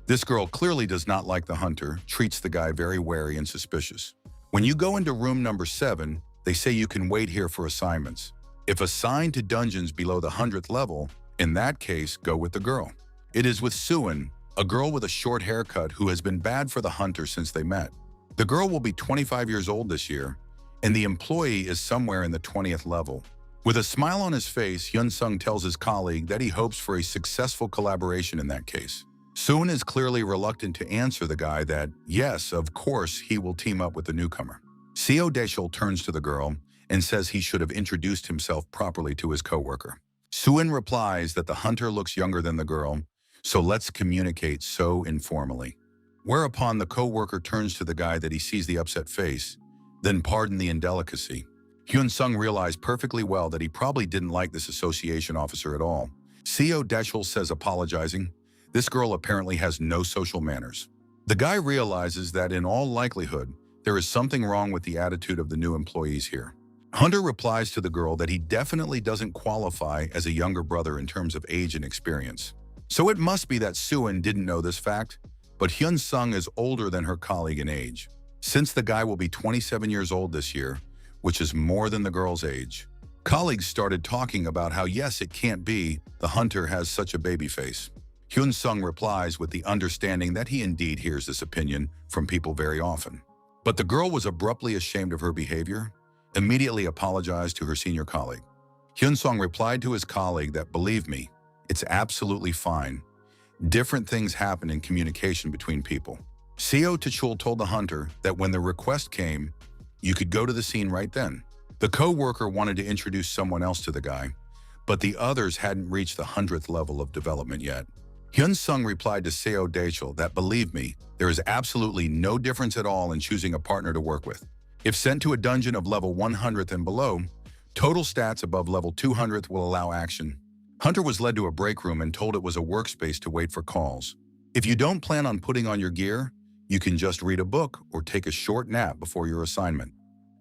This girl clearly does not like the hunter, treats the guy very wary and suspicious. When you go into room number 7, they say you can wait here for assignments. If assigned to dungeons below the 100th level, in that case, go with the girl. It is with Suin, a girl with a short haircut who has been bad for the hunter since they met. The girl will be 25 years old this year, and the employee is somewhere in the 20th level. With a smile on his face, Hyun-sung tells his colleague that he hopes for a successful collaboration in that case. Suin is clearly reluctant to answer the guy that, yes, of course, he will team up with the newcomer. Seo Daeshul turns to the girl and says he should have introduced himself properly to his coworker. Suin replies that the hunter looks younger than the girl, so let's communicate so informally. Whereupon the coworker turns to the guy that he sees the upset face, then pardon the indelicacy. Hyun-sung realized perfectly well that he probably didn't like this association officer at all. Seo Daeshul says apologizing, this girl apparently has no social manners. The guy realizes that in all likelihood, there is something wrong with the attitude of the new employees here. Hunter replies to the girl that he definitely doesn't qualify as a younger brother in terms of age and experience. So it must be that Suin didn't know this fact, but Hyun-sung is older than her colleague in age. Since the guy will be 27 years old this year, which is more than the girl's age, colleagues started talking about how yes, it can't be, the hunter has such a baby face. Hyun-sung replies with the understanding that he indeed hears this opinion from people very often. But the girl was abruptly ashamed of her behavior, immediately apologized to her senior colleague. Hyun-sung replied to his colleague that, believe me, it's absolutely fine. Different things happen in communication between people. Seo Tachul told the hunter that when the request came, you could go to the scene right then. The co-worker wanted to introduce someone else to the guy, but the others hadn't reached the 100th level of development yet. Hyun-sung replied to Seo Daeshul that, believe me, there is absolutely no difference at all in choosing a partner to work with. If sent to a dungeon of level 100th and below, total stats above level 200th will allow action. Hunter was led to a break room and told it was a workspace to wait for calls. If you don't plan on putting on your gear, you can just read a book or take a short nap before your assignment.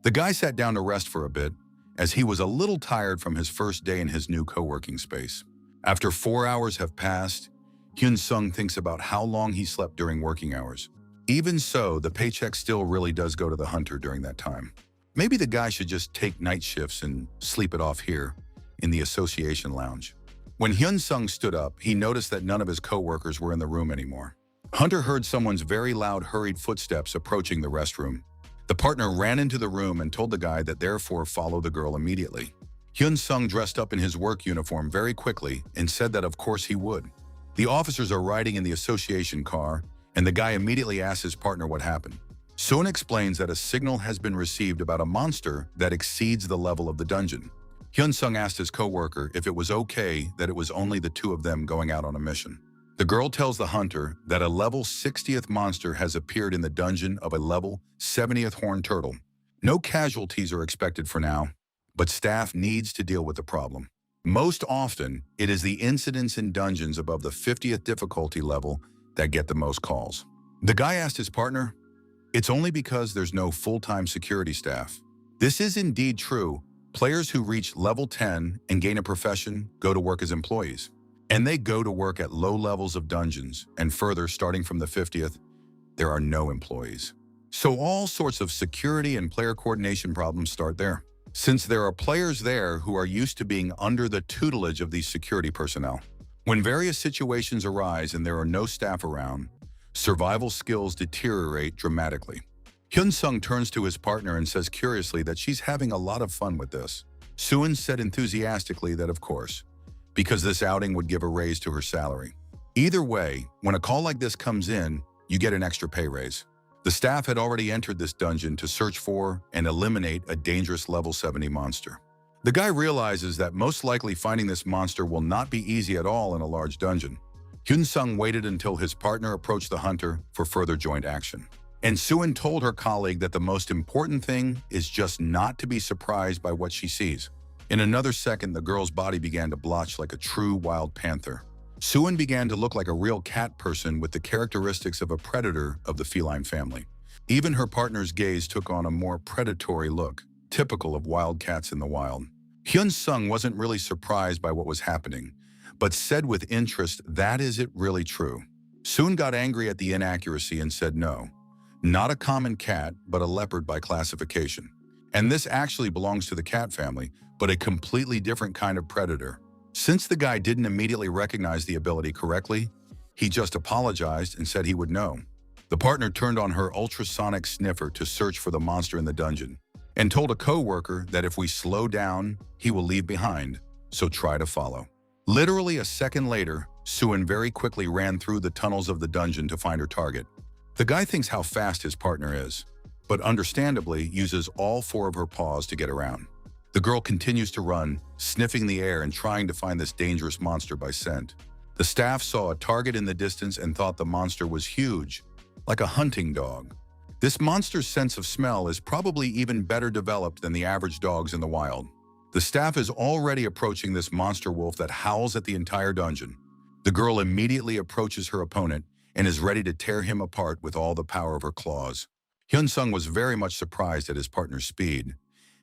The guy sat down to rest for a bit, as he was a little tired from his first day in his new co-working space. After 4 hours have passed, Hyun-sung thinks about how long he slept during working hours. Even so, the paycheck still really does go to the hunter during that time. Maybe the guy should just take night shifts and sleep it off here, in the association lounge. When Hyun-sung stood up, he noticed that none of his co-workers were in the room anymore. Hunter heard someone's very loud, hurried footsteps approaching the restroom. The partner ran into the room and told the guy that therefore follow the girl immediately. Hyun-sung dressed up in his work uniform very quickly and said that of course he would. The officers are riding in the association car, and the guy immediately asks his partner what happened. Suin explains that a signal has been received about a monster that exceeds the level of the dungeon. Hyun-sung asked his co-worker if it was okay that it was only the two of them going out on a mission. The girl tells the hunter that a level 60th monster has appeared in the dungeon of a level 70th horned turtle. No casualties are expected for now, but staff needs to deal with the problem. Most often, it is the incidents in dungeons above the 50th difficulty level that get the most calls. The guy asked his partner, "It's only because there's no full-time security staff." This is indeed true. Players who reach level 10 and gain a profession go to work as employees. And they go to work at low levels of dungeons, and further, starting from the 50th, there are no employees. So all sorts of security and player coordination problems start there, since there are players there who are used to being under the tutelage of these security personnel. When various situations arise and there are no staff around, survival skills deteriorate dramatically. Hyun-sung turns to his partner and says curiously that she's having a lot of fun with this. Suin said enthusiastically that of course, because this outing would give a raise to her salary. Either way, when a call like this comes in, you get an extra pay raise. The staff had already entered this dungeon to search for and eliminate a dangerous level 70 monster. The guy realizes that most likely finding this monster will not be easy at all in a large dungeon. Hyun-sung waited until his partner approached the hunter for further joint action. And Suin told her colleague that the most important thing is just not to be surprised by what she sees. In another second, the girl's body began to blotch like a true wild panther. Suin began to look like a real cat person with the characteristics of a predator of the feline family. Even her partner's gaze took on a more predatory look, typical of wild cats in the wild. Hyun-sung wasn't really surprised by what was happening, but said with interest, "That is it really true?" Suin got angry at the inaccuracy and said no. Not a common cat, but a leopard by classification. And this actually belongs to the cat family, but a completely different kind of predator. Since the guy didn't immediately recognize the ability correctly, he just apologized and said he would know. The partner turned on her ultrasonic sniffer to search for the monster in the dungeon, and told a co-worker that if we slow down, he will leave behind, so try to follow. Literally a second later, Suin very quickly ran through the tunnels of the dungeon to find her target. The guy thinks how fast his partner is, but understandably uses all four of her paws to get around. The girl continues to run, sniffing the air and trying to find this dangerous monster by scent. The staff saw a target in the distance and thought the monster was huge, like a hunting dog. This monster's sense of smell is probably even better developed than the average dogs in the wild. The staff is already approaching this monster wolf that howls at the entire dungeon. The girl immediately approaches her opponent and is ready to tear him apart with all the power of her claws. Hyun-sung was very much surprised at his partner's speed,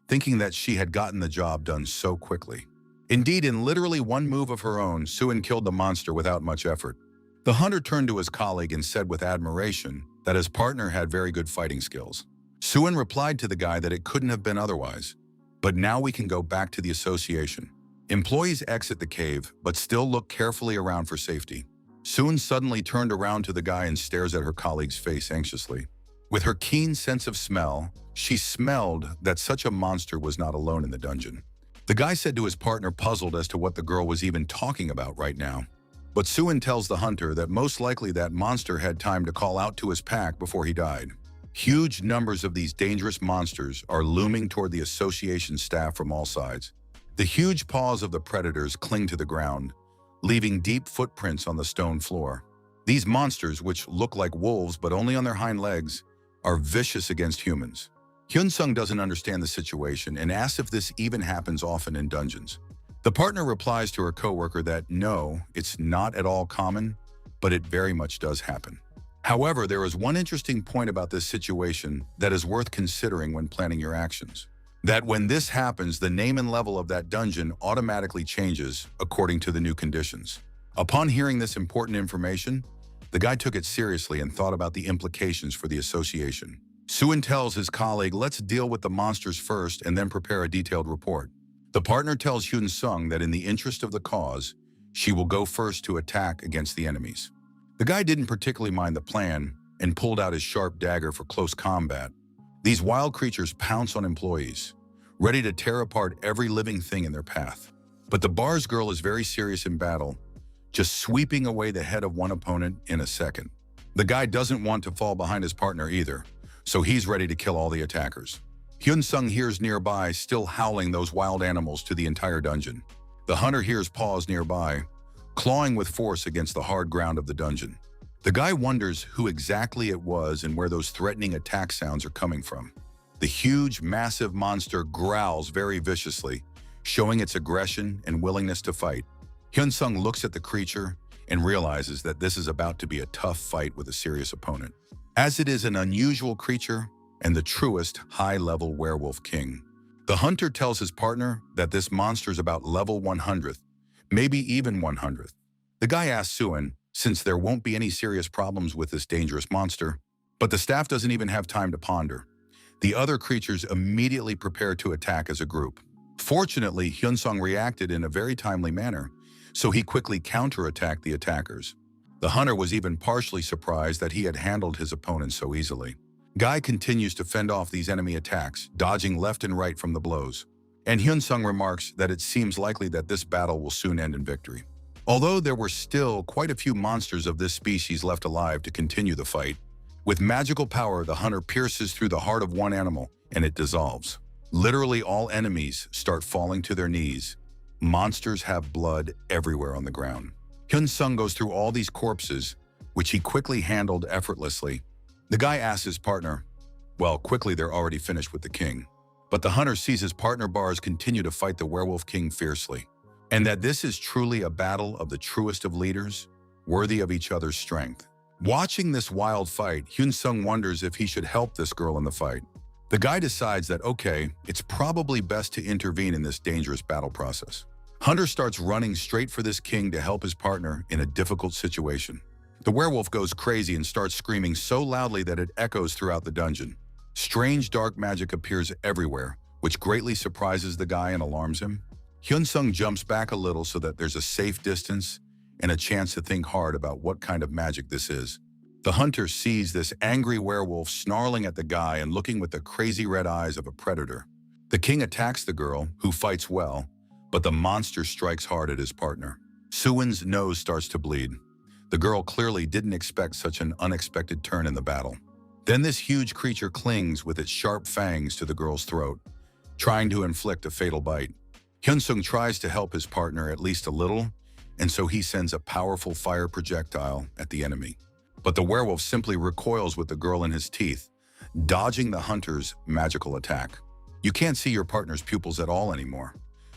thinking that she had gotten the job done so quickly. Indeed, in literally one move of her own, Suin killed the monster without much effort. The hunter turned to his colleague and said with admiration that his partner had very good fighting skills. Suin replied to the guy that it couldn't have been otherwise. But now we can go back to the association. Employees exit the cave, but still look carefully around for safety. Suin suddenly turned around to the guy and stares at her colleague's face anxiously. With her keen sense of smell, she smelled that such a monster was not alone in the dungeon. The guy said to his partner, puzzled as to what the girl was even talking about right now. But Suin tells the hunter that most likely that monster had time to call out to his pack before he died. Huge numbers of these dangerous monsters are looming toward the association staff from all sides. The huge paws of the predators cling to the ground, leaving deep footprints on the stone floor. These monsters, which look like wolves but only on their hind legs, are vicious against humans. Hyun-sung doesn't understand the situation and asks if this even happens often in dungeons. The partner replies to her coworker that no, it's not at all common, but it very much does happen. However, there is one interesting point about this situation that is worth considering when planning your actions. That when this happens, the name and level of that dungeon automatically changes according to the new conditions. Upon hearing this important information, the guy took it seriously and thought about the implications for the association. Suin tells his colleague, let's deal with the monsters first and then prepare a detailed report. The partner tells Hyun-sung that in the interest of the cause, she will go first to attack against the enemies. The guy didn't particularly mind the plan and pulled out his sharp dagger for close combat. These wild creatures pounce on employees, ready to tear apart every living thing in their path. But the bar's girl is very serious in battle, just sweeping away the head of one opponent in a second. The guy doesn't want to fall behind his partner either, so he's ready to kill all the attackers. Hyun-sung hears nearby, still howling those wild animals to the entire dungeon. The hunter hears paws nearby, clawing with force against the hard ground of the dungeon. The guy wonders who exactly it was and where those threatening attack sounds are coming from. The huge, massive monster growls very viciously, showing its aggression and willingness to fight. Hyun-sung looks at the creature and realizes that this is about to be a tough fight with a serious opponent, as it is an unusual creature and the truest high-level werewolf king. The hunter tells his partner that this monster is about level 100th, maybe even 100th. The guy asks Suin, since there won't be any serious problems with this dangerous monster, but the staff doesn't even have time to ponder. The other creatures immediately prepare to attack as a group. Fortunately, Hyun-sung reacted in a very timely manner, so he quickly counterattacked the attackers. The hunter was even partially surprised that he had handled his opponent so easily. Guy continues to fend off these enemy attacks, dodging left and right from the blows. And Hyun-sung remarks that it seems likely that this battle will soon end in victory. Although there were still quite a few monsters of this species left alive to continue the fight, with magical power, the hunter pierces through the heart of one animal and it dissolves. Literally all enemies start falling to their knees. Monsters have blood everywhere on the ground. Hyun-sung goes through all these corpses, which he quickly handled effortlessly. The guy asks his partner, well, quickly they're already finished with the king. But the hunter sees his partner Bars continue to fight the werewolf king fiercely, and that this is truly a battle of the truest of leaders, worthy of each other's strength. Watching this wild fight, Hyun-sung wonders if he should help this girl in the fight. The guy decides that, okay, it's probably best to intervene in this dangerous battle process. Hunter starts running straight for this king to help his partner in a difficult situation. The werewolf goes crazy and starts screaming so loudly that it echoes throughout the dungeon. Strange dark magic appears everywhere, which greatly surprises the guy and alarms him. Hyun-sung jumps back a little so that there's a safe distance and a chance to think hard about what kind of magic this is. The hunter sees this angry werewolf snarling at the guy and looking with the crazy red eyes of a predator. The king attacks the girl, who fights well, but the monster strikes hard at his partner. Suin's nose starts to bleed. The girl clearly didn't expect such an unexpected turn in the battle. Then this huge creature clings with its sharp fangs to the girl's throat, trying to inflict a fatal bite. Hyun-sung tries to help his partner at least a little, and so he sends a powerful fire projectile at the enemy. But the werewolf simply recoils with the girl in his teeth, dodging the hunter's magical attack. You can't see your partner's pupils at all anymore,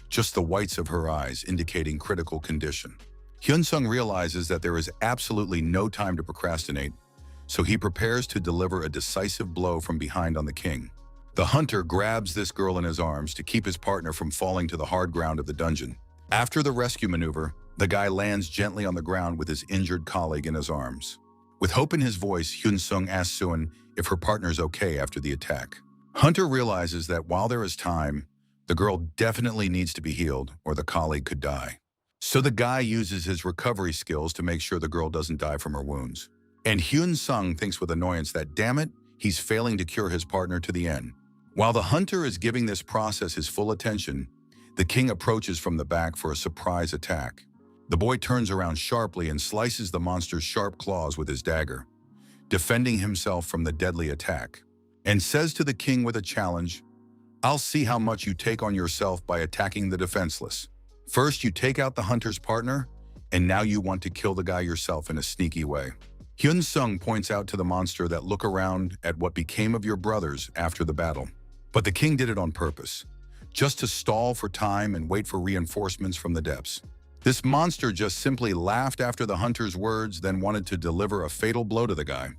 just the whites of her eyes indicating critical condition. Hyun-sung realizes that there is absolutely no time to procrastinate, so he prepares to deliver a decisive blow from behind on the king. The hunter grabs this girl in his arms to keep his partner from falling to the hard ground of the dungeon. After the rescue maneuver, the guy lands gently on the ground with his injured colleague in his arms. With hope in his voice, Hyun-sung asks Suin if her partner's okay after the attack. Hunter realizes that while there is time, the girl definitely needs to be healed or the colleague could die. So the guy uses his recovery skills to make sure the girl doesn't die from her wounds. And Hyun-sung thinks with annoyance that, damn it, he's failing to cure his partner to the end. While the hunter is giving this process his full attention, the king approaches from the back for a surprise attack. The boy turns around sharply and slices the monster's sharp claws with his dagger, defending himself from the deadly attack, and says to the king with a challenge, "I'll see how much you take on yourself by attacking the defenseless. First, you take out the hunter's partner, and now you want to kill the guy yourself in a sneaky way." Hyun-sung points out to the monster that look around at what became of your brothers after the battle. But the king did it on purpose, just to stall for time and wait for reinforcements from the depths. This monster just simply laughed after the hunter's words, then wanted to deliver a fatal blow to the guy.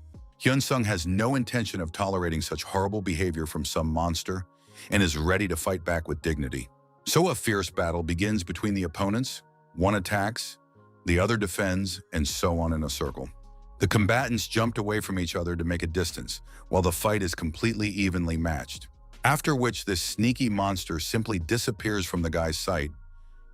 Hyun-sung has no intention of tolerating such horrible behavior from some monster and is ready to fight back with dignity. So a fierce battle begins between the opponents. One attacks, the other defends, and so on in a circle. The combatants jumped away from each other to make a distance, while the fight is completely evenly matched. After which this sneaky monster simply disappears from the guy's sight,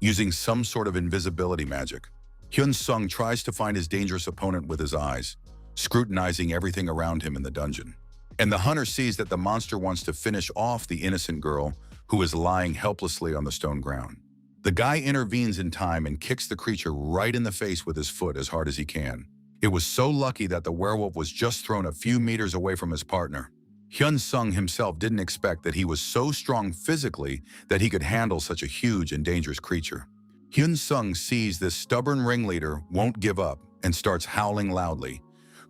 using some sort of invisibility magic. Hyun-sung tries to find his dangerous opponent with his eyes, scrutinizing everything around him in the dungeon. And the hunter sees that the monster wants to finish off the innocent girl who is lying helplessly on the stone ground. The guy intervenes in time and kicks the creature right in the face with his foot as hard as he can. It was so lucky that the werewolf was just thrown a few meters away from his partner. Hyun-sung himself didn't expect that he was so strong physically that he could handle such a huge and dangerous creature. Hyun Sung sees this stubborn ringleader won't give up and starts howling loudly,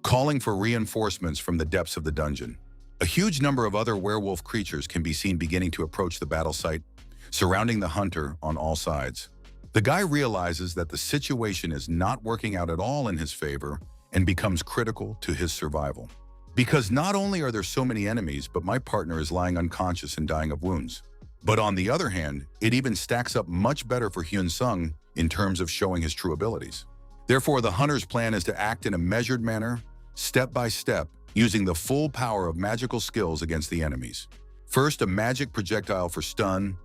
calling for reinforcements from the depths of the dungeon. A huge number of other werewolf creatures can be seen beginning to approach the battle site, surrounding the hunter on all sides. The guy realizes that the situation is not working out at all in his favor and becomes critical to his survival. Because not only are there so many enemies, but my partner is lying unconscious and dying of wounds. But on the other hand, it even stacks up much better for Hyun Sung in terms of showing his true abilities. Therefore, the hunter's plan is to act in a measured manner, step by step, using the full power of magical skills against the enemies. First, a magic projectile for stun,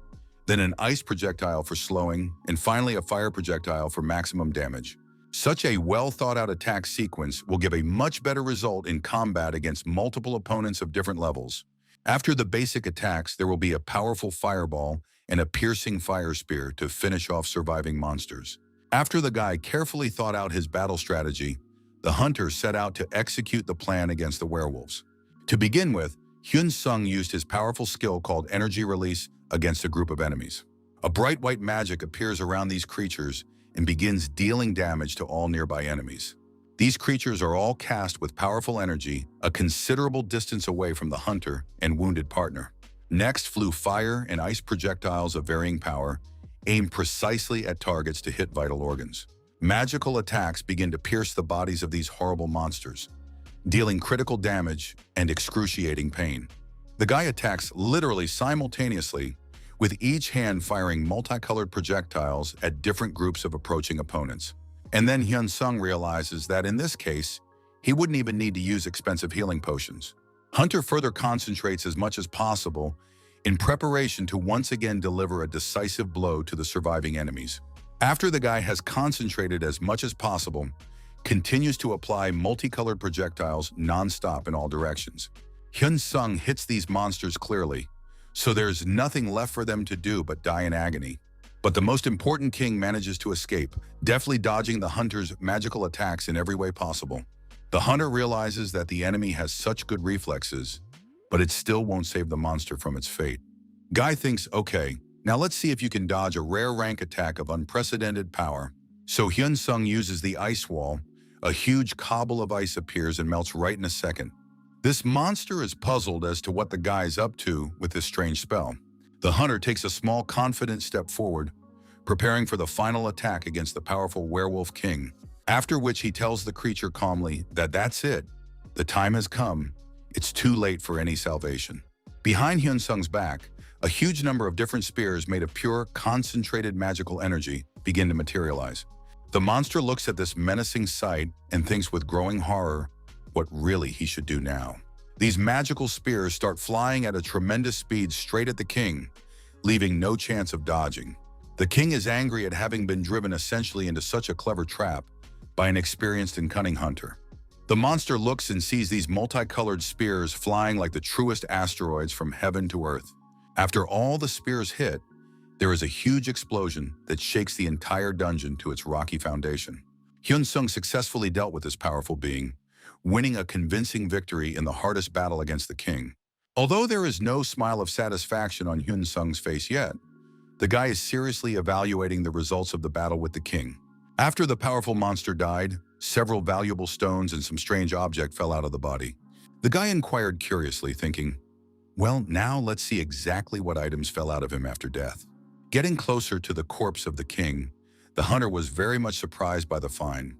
then an ice projectile for slowing, and finally a fire projectile for maximum damage. Such a well-thought-out attack sequence will give a much better result in combat against multiple opponents of different levels. After the basic attacks, there will be a powerful fireball and a piercing fire spear to finish off surviving monsters. After the guy carefully thought out his battle strategy, the hunter set out to execute the plan against the werewolves. To begin with, Hyun Sung used his powerful skill called energy release against a group of enemies. A bright white magic appears around these creatures and begins dealing damage to all nearby enemies. These creatures are all cast with powerful energy, a considerable distance away from the hunter and wounded partner. Next flew fire and ice projectiles of varying power, aimed precisely at targets to hit vital organs. Magical attacks begin to pierce the bodies of these horrible monsters, dealing critical damage and excruciating pain. The guy attacks literally simultaneously, with each hand firing multicolored projectiles at different groups of approaching opponents. And then Hyun Sung realizes that in this case, he wouldn't even need to use expensive healing potions. Hunter further concentrates as much as possible in preparation to once again deliver a decisive blow to the surviving enemies. After the guy has concentrated as much as possible, continues to apply multicolored projectiles non-stop in all directions. Hyun Sung hits these monsters clearly, so there's nothing left for them to do but die in agony. But the most important king manages to escape, deftly dodging the hunter's magical attacks in every way possible. The hunter realizes that the enemy has such good reflexes, but it still won't save the monster from its fate. Guy thinks, okay, now let's see if you can dodge a rare rank attack of unprecedented power. So Hyun Sung uses the ice wall. A huge cobble of ice appears and melts right in a second. This monster is puzzled as to what the guy's up to with this strange spell. The hunter takes a small, confident step forward, preparing for the final attack against the powerful werewolf king, after which he tells the creature calmly that that's it. The time has come. It's too late for any salvation. Behind Hyun Sung's back, a huge number of different spears made of pure, concentrated magical energy begin to materialize. The monster looks at this menacing sight and thinks with growing horror what really he should do now. These magical spears start flying at a tremendous speed straight at the king, leaving no chance of dodging. The king is angry at having been driven essentially into such a clever trap by an experienced and cunning hunter. The monster looks and sees these multicolored spears flying like the truest asteroids from heaven to earth. After all the spears hit, there is a huge explosion that shakes the entire dungeon to its rocky foundation. Hyun Sung successfully dealt with this powerful being, winning a convincing victory in the hardest battle against the king. Although there is no smile of satisfaction on Hyun Sung's face yet, the guy is seriously evaluating the results of the battle with the king. After the powerful monster died, several valuable stones and some strange object fell out of the body. The guy inquired curiously, thinking, well, now let's see exactly what items fell out of him after death. Getting closer to the corpse of the king, the hunter was very much surprised by the find,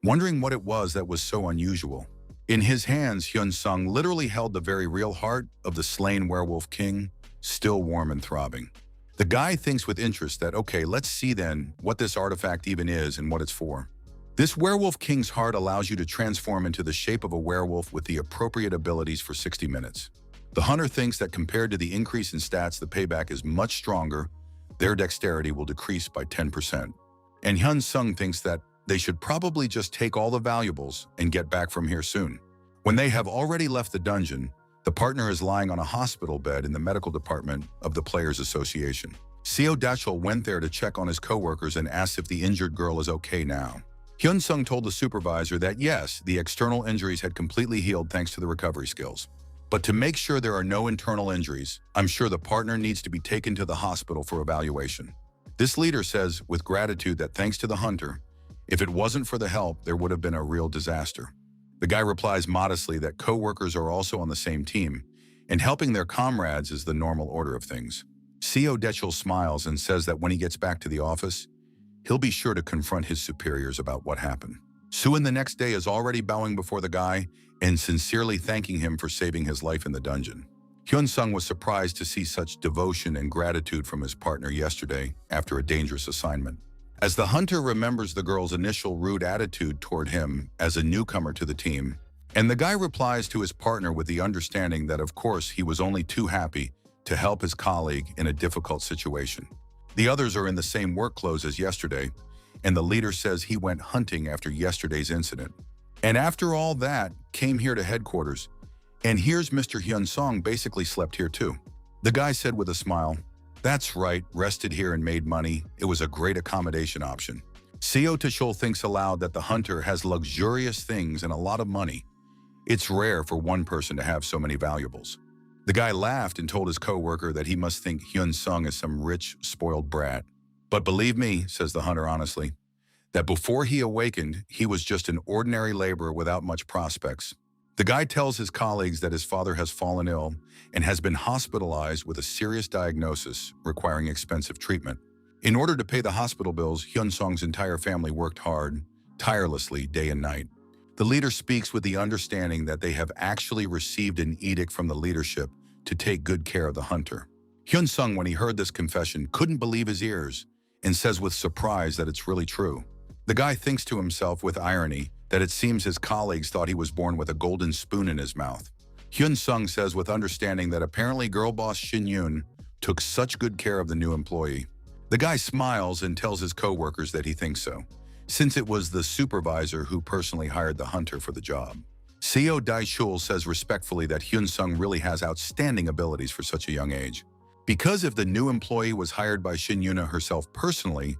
wondering what it was that was so unusual. In his hands, Hyun Sung literally held the very real heart of the slain werewolf king, still warm and throbbing. The guy thinks with interest that, okay, let's see then what this artifact even is and what it's for. This werewolf king's heart allows you to transform into the shape of a werewolf with the appropriate abilities for 60 minutes. The hunter thinks that compared to the increase in stats, the payback is much stronger. Their dexterity will decrease by 10%. And Hyun Sung thinks that they should probably just take all the valuables and get back from here soon. When they have already left the dungeon, the partner is lying on a hospital bed in the medical department of the Players Association. Seo Dachul went there to check on his coworkers and asked if the injured girl is okay now. Hyun Sung told the supervisor that yes, the external injuries had completely healed thanks to the recovery skills. But to make sure there are no internal injuries, I'm sure the partner needs to be taken to the hospital for evaluation. This leader says with gratitude that thanks to the hunter, if it wasn't for the help, there would have been a real disaster. The guy replies modestly that co-workers are also on the same team, and helping their comrades is the normal order of things. CO Detchel smiles and says that when he gets back to the office, he'll be sure to confront his superiors about what happened. Suin the next day is already bowing before the guy and sincerely thanking him for saving his life in the dungeon. Hyun-sung was surprised to see such devotion and gratitude from his partner yesterday after a dangerous assignment. As the hunter remembers the girl's initial rude attitude toward him as a newcomer to the team, and the guy replies to his partner with the understanding that of course he was only too happy to help his colleague in a difficult situation. The others are in the same work clothes as yesterday, and the leader says he went hunting after yesterday's incident. And after all that, came here to headquarters, and here's Mr. Hyun-sung basically slept here too. The guy said with a smile, "That's right, rested here and made money. It was a great accommodation option." CO Tachol thinks aloud that the hunter has luxurious things and a lot of money. It's rare for one person to have so many valuables. The guy laughed and told his co-worker that he must think Hyun-sung is some rich, spoiled brat. "But believe me," says the hunter honestly, "that before he awakened, he was just an ordinary laborer without much prospects." The guy tells his colleagues that his father has fallen ill and has been hospitalized with a serious diagnosis requiring expensive treatment. In order to pay the hospital bills, Hyun-sung's entire family worked hard, tirelessly, day and night. The leader speaks with the understanding that they have actually received an edict from the leadership to take good care of the hunter. Hyun-sung, when he heard this confession, couldn't believe his ears and says with surprise that it's really true. The guy thinks to himself with irony that it seems his colleagues thought he was born with a golden spoon in his mouth. Hyun-sung says with understanding that apparently girl boss Shin Yoon took such good care of the new employee. The guy smiles and tells his co-workers that he thinks so, since it was the supervisor who personally hired the hunter for the job. CO Daishul says respectfully that Hyun-sung really has outstanding abilities for such a young age. Because if the new employee was hired by Shin Yoon herself personally,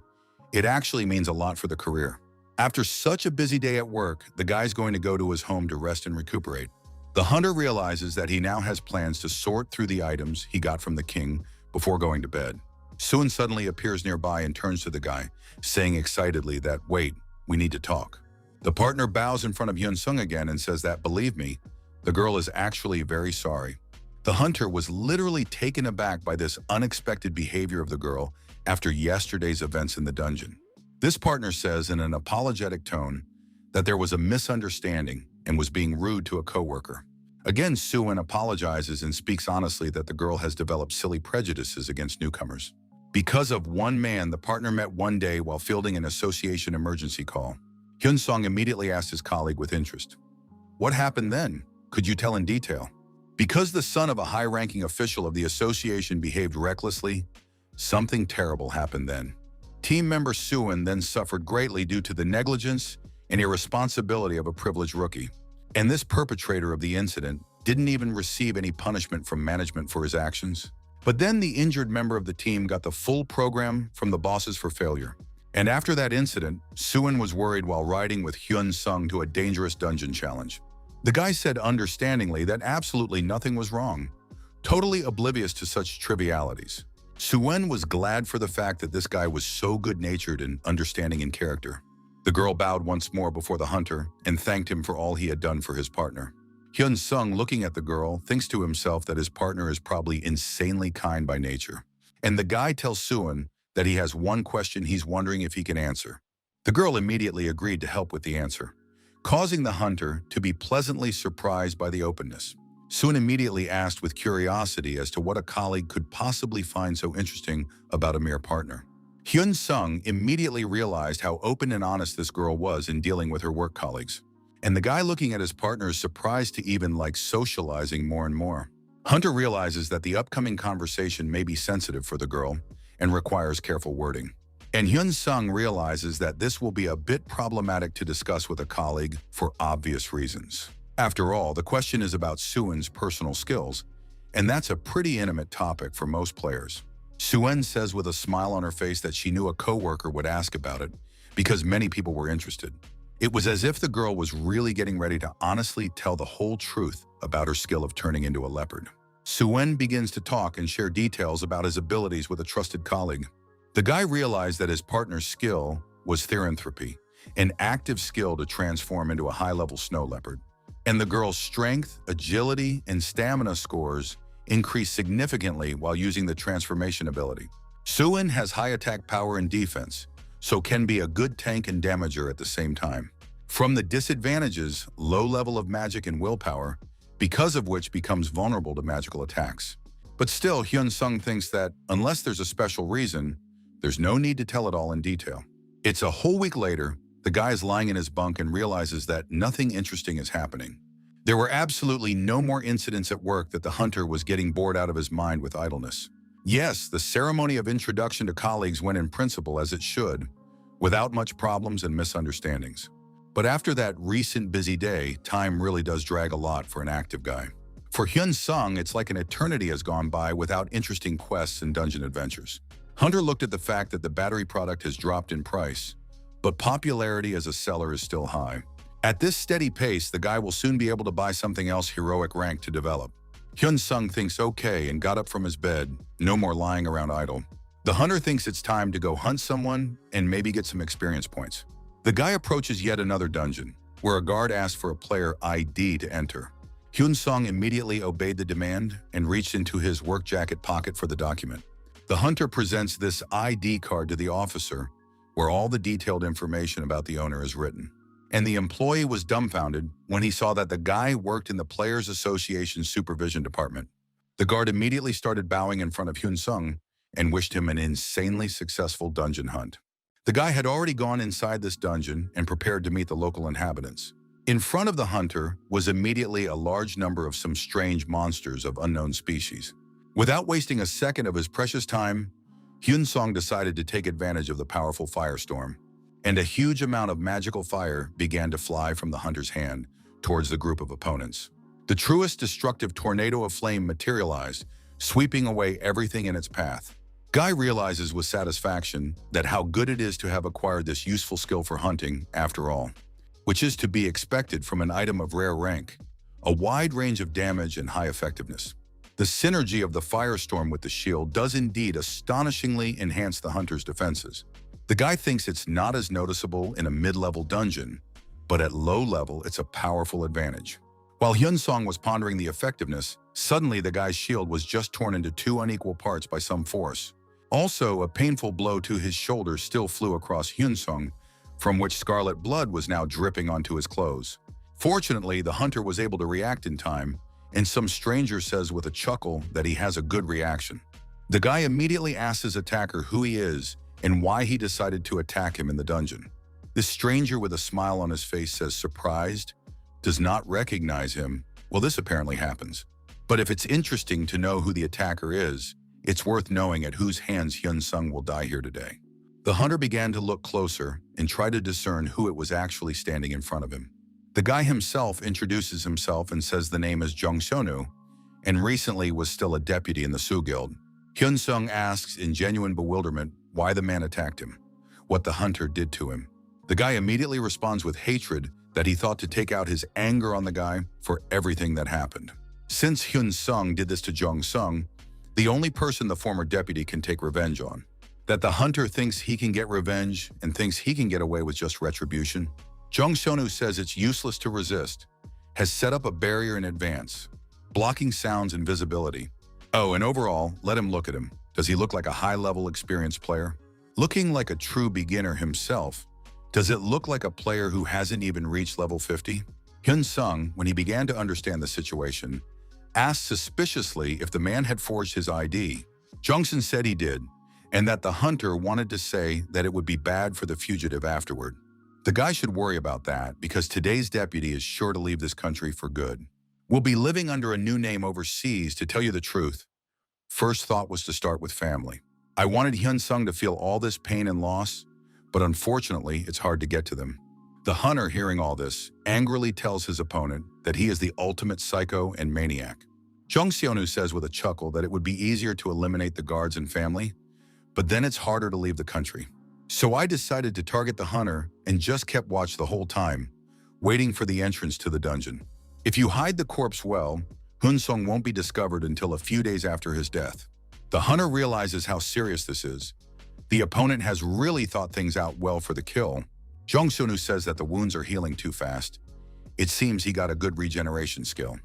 it actually means a lot for the career. After such a busy day at work, the guy's going to go to his home to rest and recuperate. The hunter realizes that he now has plans to sort through the items he got from the king before going to bed. Soon suddenly appears nearby and turns to the guy, saying excitedly that, "Wait, we need to talk." The partner bows in front of Hyun-sung again and says that, "Believe me, the girl is actually very sorry." The hunter was literally taken aback by this unexpected behavior of the girl after yesterday's events in the dungeon. This partner says in an apologetic tone that there was a misunderstanding and was being rude to a coworker. Again, Suin apologizes and speaks honestly that the girl has developed silly prejudices against newcomers. Because of one man the partner met one day while fielding an association emergency call. Hyun-sung immediately asked his colleague with interest, "What happened then? Could you tell in detail?" Because the son of a high-ranking official of the association behaved recklessly, something terrible happened then. Team member Suin then suffered greatly due to the negligence and irresponsibility of a privileged rookie. And this perpetrator of the incident didn't even receive any punishment from management for his actions. But then the injured member of the team got the full program from the bosses for failure. And after that incident, Suin was worried while riding with Hyun-sung to a dangerous dungeon challenge. The guy said understandingly that absolutely nothing was wrong, totally oblivious to such trivialities. Suin was glad for the fact that this guy was so good-natured and understanding in character. The girl bowed once more before the hunter and thanked him for all he had done for his partner. Hyun-sung, looking at the girl, thinks to himself that his partner is probably insanely kind by nature. And the guy tells Suin that he has one question he's wondering if he can answer. The girl immediately agreed to help with the answer, causing the hunter to be pleasantly surprised by the openness. Suin immediately asked with curiosity as to what a colleague could possibly find so interesting about a mere partner. Hyun-sung immediately realized how open and honest this girl was in dealing with her work colleagues. And the guy looking at his partner is surprised to even like socializing more and more. Hunter realizes that the upcoming conversation may be sensitive for the girl and requires careful wording. And Hyun-sung realizes that this will be a bit problematic to discuss with a colleague for obvious reasons. After all, the question is about Suin's personal skills, and that's a pretty intimate topic for most players. Suin says with a smile on her face that she knew a coworker would ask about it because many people were interested. It was as if the girl was really getting ready to honestly tell the whole truth about her skill of turning into a leopard. Suin begins to talk and share details about his abilities with a trusted colleague. The guy realized that his partner's skill was theranthropy, an active skill to transform into a high-level snow leopard. And the girl's strength, agility, and stamina scores increased significantly while using the transformation ability. Suin has high attack power and defense, so can be a good tank and damager at the same time. From the disadvantages, low level of magic and willpower, because of which becomes vulnerable to magical attacks. But still, Hyun-sung thinks that, unless there's a special reason, there's no need to tell it all in detail. It's a whole week later, the guy is lying in his bunk and realizes that nothing interesting is happening. There were absolutely no more incidents at work that the hunter was getting bored out of his mind with idleness. Yes, the ceremony of introduction to colleagues went in principle as it should, without much problems and misunderstandings. But after that recent busy day, time really does drag a lot for an active guy. For Hyun-sung, it's like an eternity has gone by without interesting quests and dungeon adventures. Hunter looked at the fact that the battery product has dropped in price, but popularity as a seller is still high. At this steady pace, the guy will soon be able to buy something else heroic rank to develop. Hyun-sung thinks okay and got up from his bed, no more lying around idle. The hunter thinks it's time to go hunt someone and maybe get some experience points. The guy approaches yet another dungeon, where a guard asks for a player ID to enter. Hyun-sung immediately obeyed the demand and reached into his work jacket pocket for the document. The hunter presents this ID card to the officer, where all the detailed information about the owner is written. And the employee was dumbfounded when he saw that the guy worked in the Players Association Supervision Department. The guard immediately started bowing in front of Hyun-sung and wished him an insanely successful dungeon hunt. The guy had already gone inside this dungeon and prepared to meet the local inhabitants. In front of the hunter was immediately a large number of some strange monsters of unknown species. Without wasting a second of his precious time, Hyun-sung decided to take advantage of the powerful firestorm, and a huge amount of magical fire began to fly from the hunter's hand towards the group of opponents. The truest destructive tornado of flame materialized, sweeping away everything in its path. Guy realizes with satisfaction that how good it is to have acquired this useful skill for hunting, after all, which is to be expected from an item of rare rank, a wide range of damage and high effectiveness. The synergy of the firestorm with the shield does indeed astonishingly enhance the hunter's defenses. The guy thinks it's not as noticeable in a mid-level dungeon, but at low level it's a powerful advantage. While Hyun-sung was pondering the effectiveness, suddenly the guy's shield was just torn into two unequal parts by some force. Also, a painful blow to his shoulder still flew across Hyun-sung, from which scarlet blood was now dripping onto his clothes. Fortunately, the hunter was able to react in time, and some stranger says with a chuckle that he has a good reaction. The guy immediately asks his attacker who he is and why he decided to attack him in the dungeon. This stranger with a smile on his face says surprised, does not recognize him. Well, this apparently happens. But if it's interesting to know who the attacker is, it's worth knowing at whose hands Hyun-sung will die here today. The hunter began to look closer and try to discern who it was actually standing in front of him. The guy himself introduces himself and says the name is Jung Seonu, and recently was still a deputy in the Soo Guild. Hyun-sung asks in genuine bewilderment why the man attacked him, what the hunter did to him. The guy immediately responds with hatred that he thought to take out his anger on the guy for everything that happened. Since Hyun-sung did this to Jung-sung, the only person the former deputy can take revenge on. That the hunter thinks he can get revenge and thinks he can get away with just retribution. Jung Seonu says it's useless to resist, has set up a barrier in advance, blocking sounds and visibility. Oh, and overall, let him look at him. Does he look like a high-level experienced player? Looking like a true beginner himself, does it look like a player who hasn't even reached level 50? Hyun-sung, when he began to understand the situation, asked suspiciously if the man had forged his ID. Jungsun said he did, and that the hunter wanted to say that it would be bad for the fugitive afterward. The guy should worry about that because today's deputy is sure to leave this country for good. We'll be living under a new name overseas, to tell you the truth. First thought was to start with family. I wanted Hyun-sung to feel all this pain and loss, but unfortunately, it's hard to get to them. The hunter, hearing all this, angrily tells his opponent that he is the ultimate psycho and maniac. Jung Seonu says with a chuckle that it would be easier to eliminate the guards and family, but then it's harder to leave the country. So I decided to target the hunter and just kept watch the whole time, waiting for the entrance to the dungeon. If you hide the corpse well, Hyun-sung won't be discovered until a few days after his death. The hunter realizes how serious this is, The opponent has really thought things out well for the kill. Jung Sunu says that the wounds are healing too fast. It seems he got a good regeneration skill.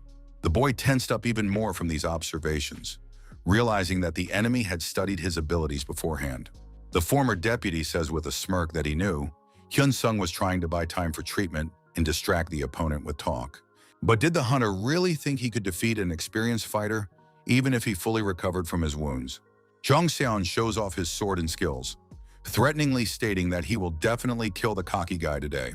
The boy tensed up even more from these observations, realizing that the enemy had studied his abilities beforehand. The former deputy says with a smirk that he knew Hyun-sung was trying to buy time for treatment and distract the opponent with talk. But did the hunter really think he could defeat an experienced fighter, even if he fully recovered from his wounds? Jung Seon shows off his sword and skills, threateningly stating that he will definitely kill the cocky guy today.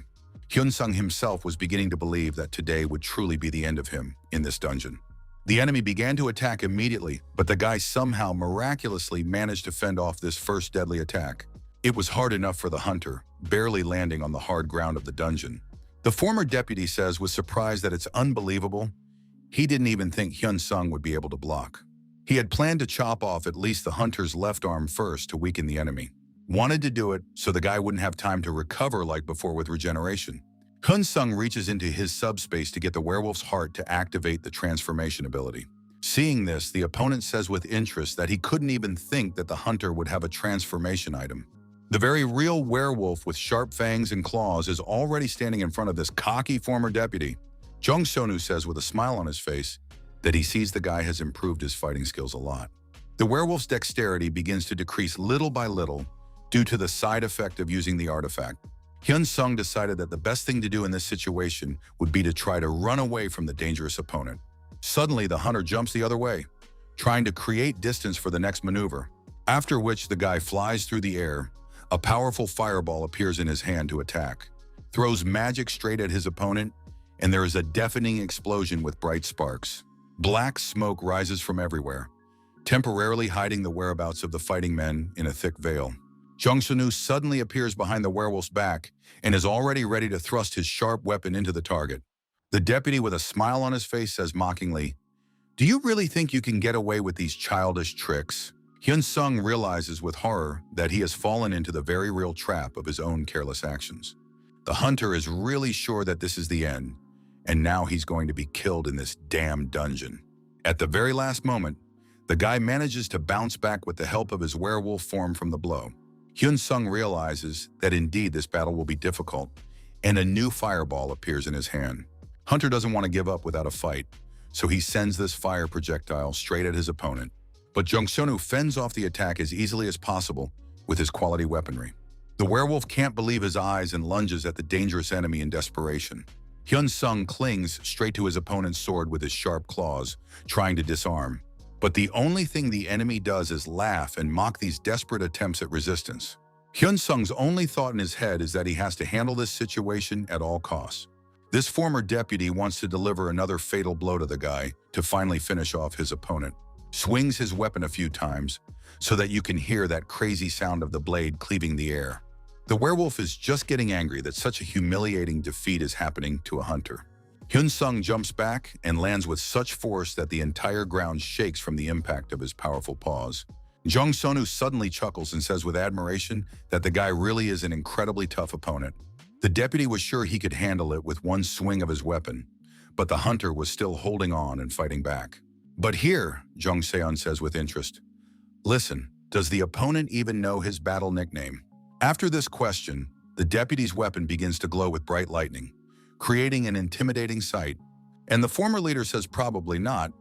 Hyun-sung himself was beginning to believe that today would truly be the end of him in this dungeon. The enemy began to attack immediately, but the guy somehow miraculously managed to fend off this first deadly attack. It was hard enough for the hunter, barely landing on the hard ground of the dungeon. The former deputy says was surprised that it's unbelievable. He didn't even think Hyun-sung would be able to block. He had planned to chop off at least the hunter's left arm first to weaken the enemy. Wanted to do it so the guy wouldn't have time to recover like before with regeneration. Hyun-sung reaches into his subspace to get the werewolf's heart to activate the transformation ability. Seeing this, the opponent says with interest that he couldn't even think that the hunter would have a transformation item. The very real werewolf with sharp fangs and claws is already standing in front of this cocky former deputy. Jung Sonu says with a smile on his face that he sees the guy has improved his fighting skills a lot. The werewolf's dexterity begins to decrease little by little due to the side effect of using the artifact. Hyun-sung decided that the best thing to do in this situation would be to try to run away from the dangerous opponent. Suddenly, the hunter jumps the other way, trying to create distance for the next maneuver, after which the guy flies through the air. A powerful fireball appears in his hand to attack, throws magic straight at his opponent, and there is a deafening explosion with bright sparks. Black smoke rises from everywhere, temporarily hiding the whereabouts of the fighting men in a thick veil. Jung Sunu suddenly appears behind the werewolf's back and is already ready to thrust his sharp weapon into the target. The deputy with a smile on his face says mockingly, "Do you really think you can get away with these childish tricks?" Hyun-sung realizes with horror that he has fallen into the very real trap of his own careless actions. The hunter is really sure that this is the end, and now he's going to be killed in this damn dungeon. At the very last moment, the guy manages to bounce back with the help of his werewolf form from the blow. Hyun-sung realizes that indeed this battle will be difficult, and a new fireball appears in his hand. Hunter doesn't want to give up without a fight, so he sends this fire projectile straight at his opponent. But Jung Sonu fends off the attack as easily as possible with his quality weaponry. The werewolf can't believe his eyes and lunges at the dangerous enemy in desperation. Hyun-sung clings straight to his opponent's sword with his sharp claws, trying to disarm. But the only thing the enemy does is laugh and mock these desperate attempts at resistance. Hyun-sung's only thought in his head is that he has to handle this situation at all costs. This former deputy wants to deliver another fatal blow to the guy to finally finish off his opponent. Swings his weapon a few times so that you can hear that crazy sound of the blade cleaving the air. The werewolf is just getting angry that such a humiliating defeat is happening to a hunter. Hyun-sung jumps back and lands with such force that the entire ground shakes from the impact of his powerful paws. Jung Sonu suddenly chuckles and says with admiration that the guy really is an incredibly tough opponent. The deputy was sure he could handle it with one swing of his weapon, but the hunter was still holding on and fighting back. But here, Jung Seon says with interest, "Listen, does the opponent even know his battle nickname?" After this question, the deputy's weapon begins to glow with bright lightning, creating an intimidating sight. And the former leader says probably not,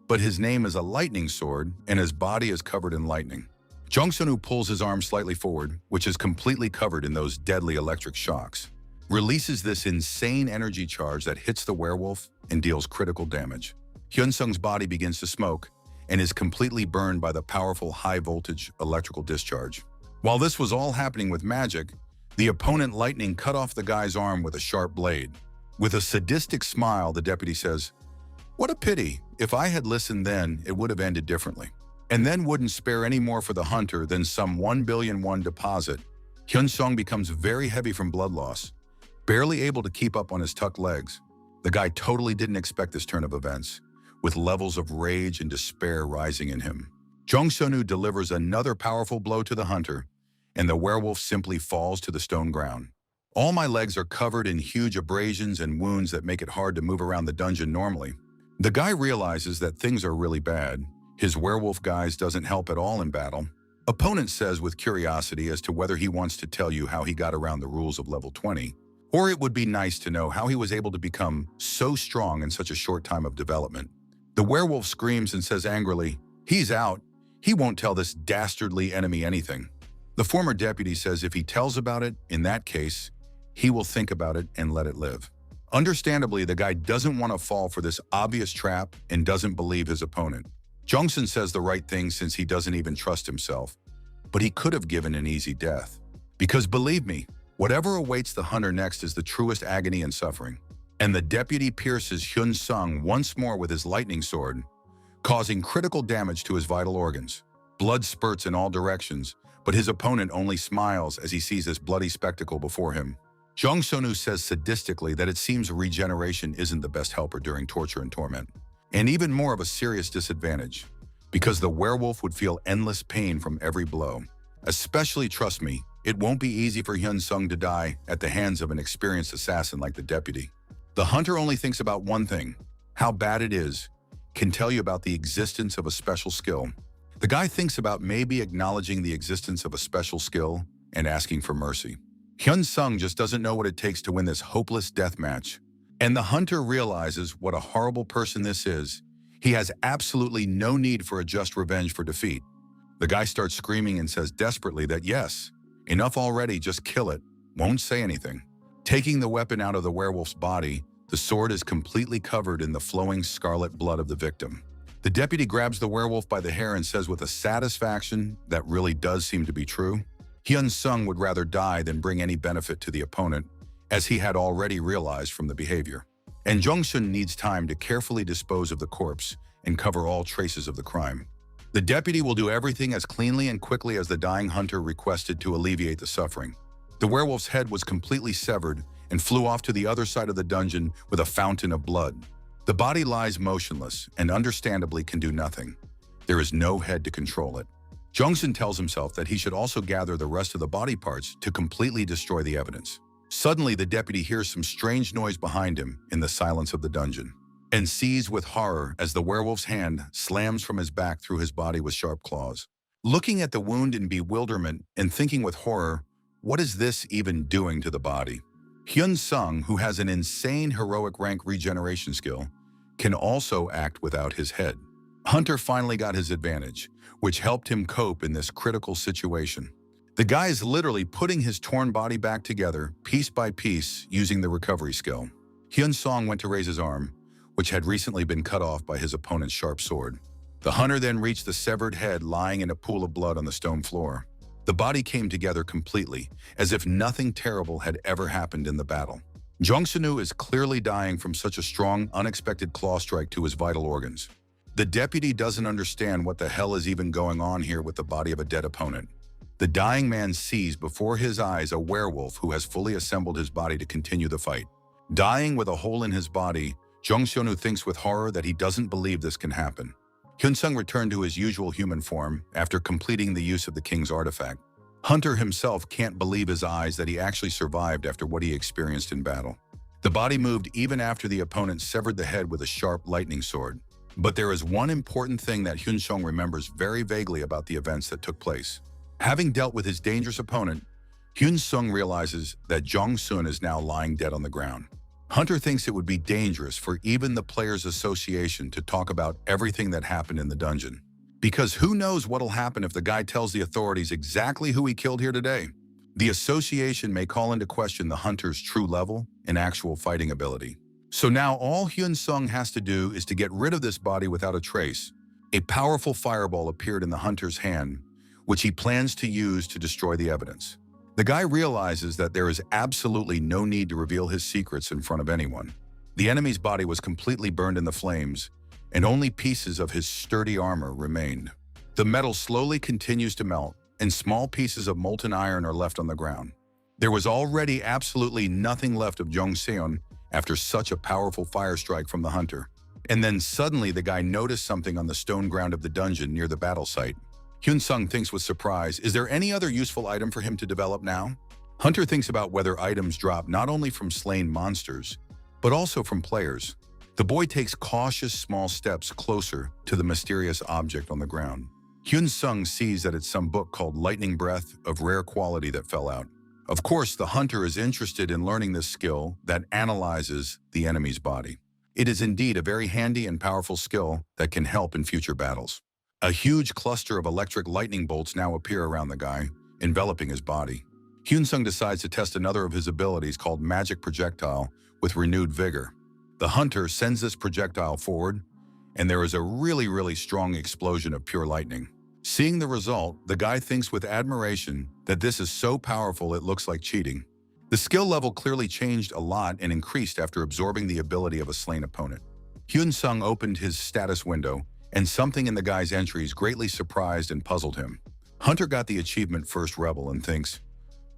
but his name is a lightning sword and his body is covered in lightning. Jung Sunu pulls his arm slightly forward, which is completely covered in those deadly electric shocks, releases this insane energy charge that hits the werewolf and deals critical damage. Hyun-sung's body begins to smoke and is completely burned by the powerful high-voltage electrical discharge. While this was all happening with magic, the opponent lightning cut off the guy's arm with a sharp blade. With a sadistic smile, the deputy says, "What a pity. If I had listened then, it would have ended differently." And then wouldn't spare any more for the hunter than some 1 billion won deposit. Hyun-sung becomes very heavy from blood loss, barely able to keep up on his tucked legs. The guy totally didn't expect this turn of events, with levels of rage and despair rising in him. Jung Sonu delivers another powerful blow to the hunter, and the werewolf simply falls to the stone ground. All my legs are covered in huge abrasions and wounds that make it hard to move around the dungeon normally. The guy realizes that things are really bad. His werewolf guise doesn't help at all in battle. Opponent says with curiosity as to whether he wants to tell you how he got around the rules of level 20, or it would be nice to know how he was able to become so strong in such a short time of development. The werewolf screams and says angrily, "He's out. He won't tell this dastardly enemy anything." The former deputy says if he tells about it, in that case, he will think about it and let it live. Understandably, the guy doesn't want to fall for this obvious trap and doesn't believe his opponent. Jongsun says the right thing since he doesn't even trust himself, but he could have given an easy death. Because believe me, whatever awaits the hunter next is the truest agony and suffering. And the deputy pierces Hyun Sung once more with his lightning sword, causing critical damage to his vital organs. Blood spurts in all directions, but his opponent only smiles as he sees this bloody spectacle before him. Jong Sonu says sadistically that it seems regeneration isn't the best helper during torture and torment, and even more of a serious disadvantage, because the werewolf would feel endless pain from every blow. Especially, trust me, it won't be easy for Hyun Sung to die at the hands of an experienced assassin like the deputy. The hunter only thinks about one thing: how bad it is, can tell you about the existence of a special skill. The guy thinks about maybe acknowledging the existence of a special skill and asking for mercy. Hyun Sung just doesn't know what it takes to win this hopeless death match. And the hunter realizes what a horrible person this is. He has absolutely no need for a just revenge for defeat. The guy starts screaming and says desperately that yes, enough already, just kill it, won't say anything. Taking the weapon out of the werewolf's body, the sword is completely covered in the flowing scarlet blood of the victim. The deputy grabs the werewolf by the hair and says with a satisfaction that really does seem to be true, Hyun Sung would rather die than bring any benefit to the opponent, as he had already realized from the behavior. And Jongsun needs time to carefully dispose of the corpse and cover all traces of the crime. The deputy will do everything as cleanly and quickly as the dying hunter requested to alleviate the suffering. The werewolf's head was completely severed and flew off to the other side of the dungeon with a fountain of blood. The body lies motionless and understandably can do nothing. There is no head to control it. Jongsun tells himself that he should also gather the rest of the body parts to completely destroy the evidence. Suddenly, the deputy hears some strange noise behind him in the silence of the dungeon, and sees with horror as the werewolf's hand slams from his back through his body with sharp claws. Looking at the wound in bewilderment and thinking with horror, what is this even doing to the body? Hyun Sung, who has an insane heroic rank regeneration skill, can also act without his head. Hunter finally got his advantage, which helped him cope in this critical situation. The guy is literally putting his torn body back together, piece by piece, using the recovery skill. Hyun Sung went to raise his arm, which had recently been cut off by his opponent's sharp sword. The hunter then reached the severed head lying in a pool of blood on the stone floor. The body came together completely, as if nothing terrible had ever happened in the battle. Jong Sunu is clearly dying from such a strong, unexpected claw strike to his vital organs. The deputy doesn't understand what the hell is even going on here with the body of a dead opponent. The dying man sees before his eyes a werewolf who has fully assembled his body to continue the fight. Dying with a hole in his body, Jong Seonu thinks with horror that he doesn't believe this can happen. Hyun Sung returned to his usual human form after completing the use of the king's artifact. Hunter himself can't believe his eyes that he actually survived after what he experienced in battle. The body moved even after the opponent severed the head with a sharp lightning sword. But there is one important thing that Hyun Sung remembers very vaguely about the events that took place. Having dealt with his dangerous opponent, Hyun Sung realizes that Jong Sun is now lying dead on the ground. Hunter thinks it would be dangerous for even the Players Association to talk about everything that happened in the dungeon. Because who knows what'll happen if the guy tells the authorities exactly who he killed here today. The association may call into question the hunter's true level and actual fighting ability. So now all Hyun Sung has to do is to get rid of this body without a trace. A powerful fireball appeared in the hunter's hand, which he plans to use to destroy the evidence. The guy realizes that there is absolutely no need to reveal his secrets in front of anyone. The enemy's body was completely burned in the flames, and only pieces of his sturdy armor remained. The metal slowly continues to melt, and small pieces of molten iron are left on the ground. There was already absolutely nothing left of Jong Seon after such a powerful fire strike from the hunter. And then suddenly the guy noticed something on the stone ground of the dungeon near the battle site. Hyun Sung thinks with surprise, is there any other useful item for him to develop now? Hunter thinks about whether items drop not only from slain monsters, but also from players. The boy takes cautious small steps closer to the mysterious object on the ground. Hyun Sung sees that it's some book called Lightning Breath of rare quality that fell out. Of course, the hunter is interested in learning this skill that analyzes the enemy's body. It is indeed a very handy and powerful skill that can help in future battles. A huge cluster of electric lightning bolts now appear around the guy, enveloping his body. Hyun Sung decides to test another of his abilities called Magic Projectile with renewed vigor. The hunter sends this projectile forward, and there is a really strong explosion of pure lightning. Seeing the result, the guy thinks with admiration that this is so powerful it looks like cheating. The skill level clearly changed a lot and increased after absorbing the ability of a slain opponent. Hyun Sung opened his status window, and something in the guy's entries greatly surprised and puzzled him. Hunter got the achievement First Rebel and thinks,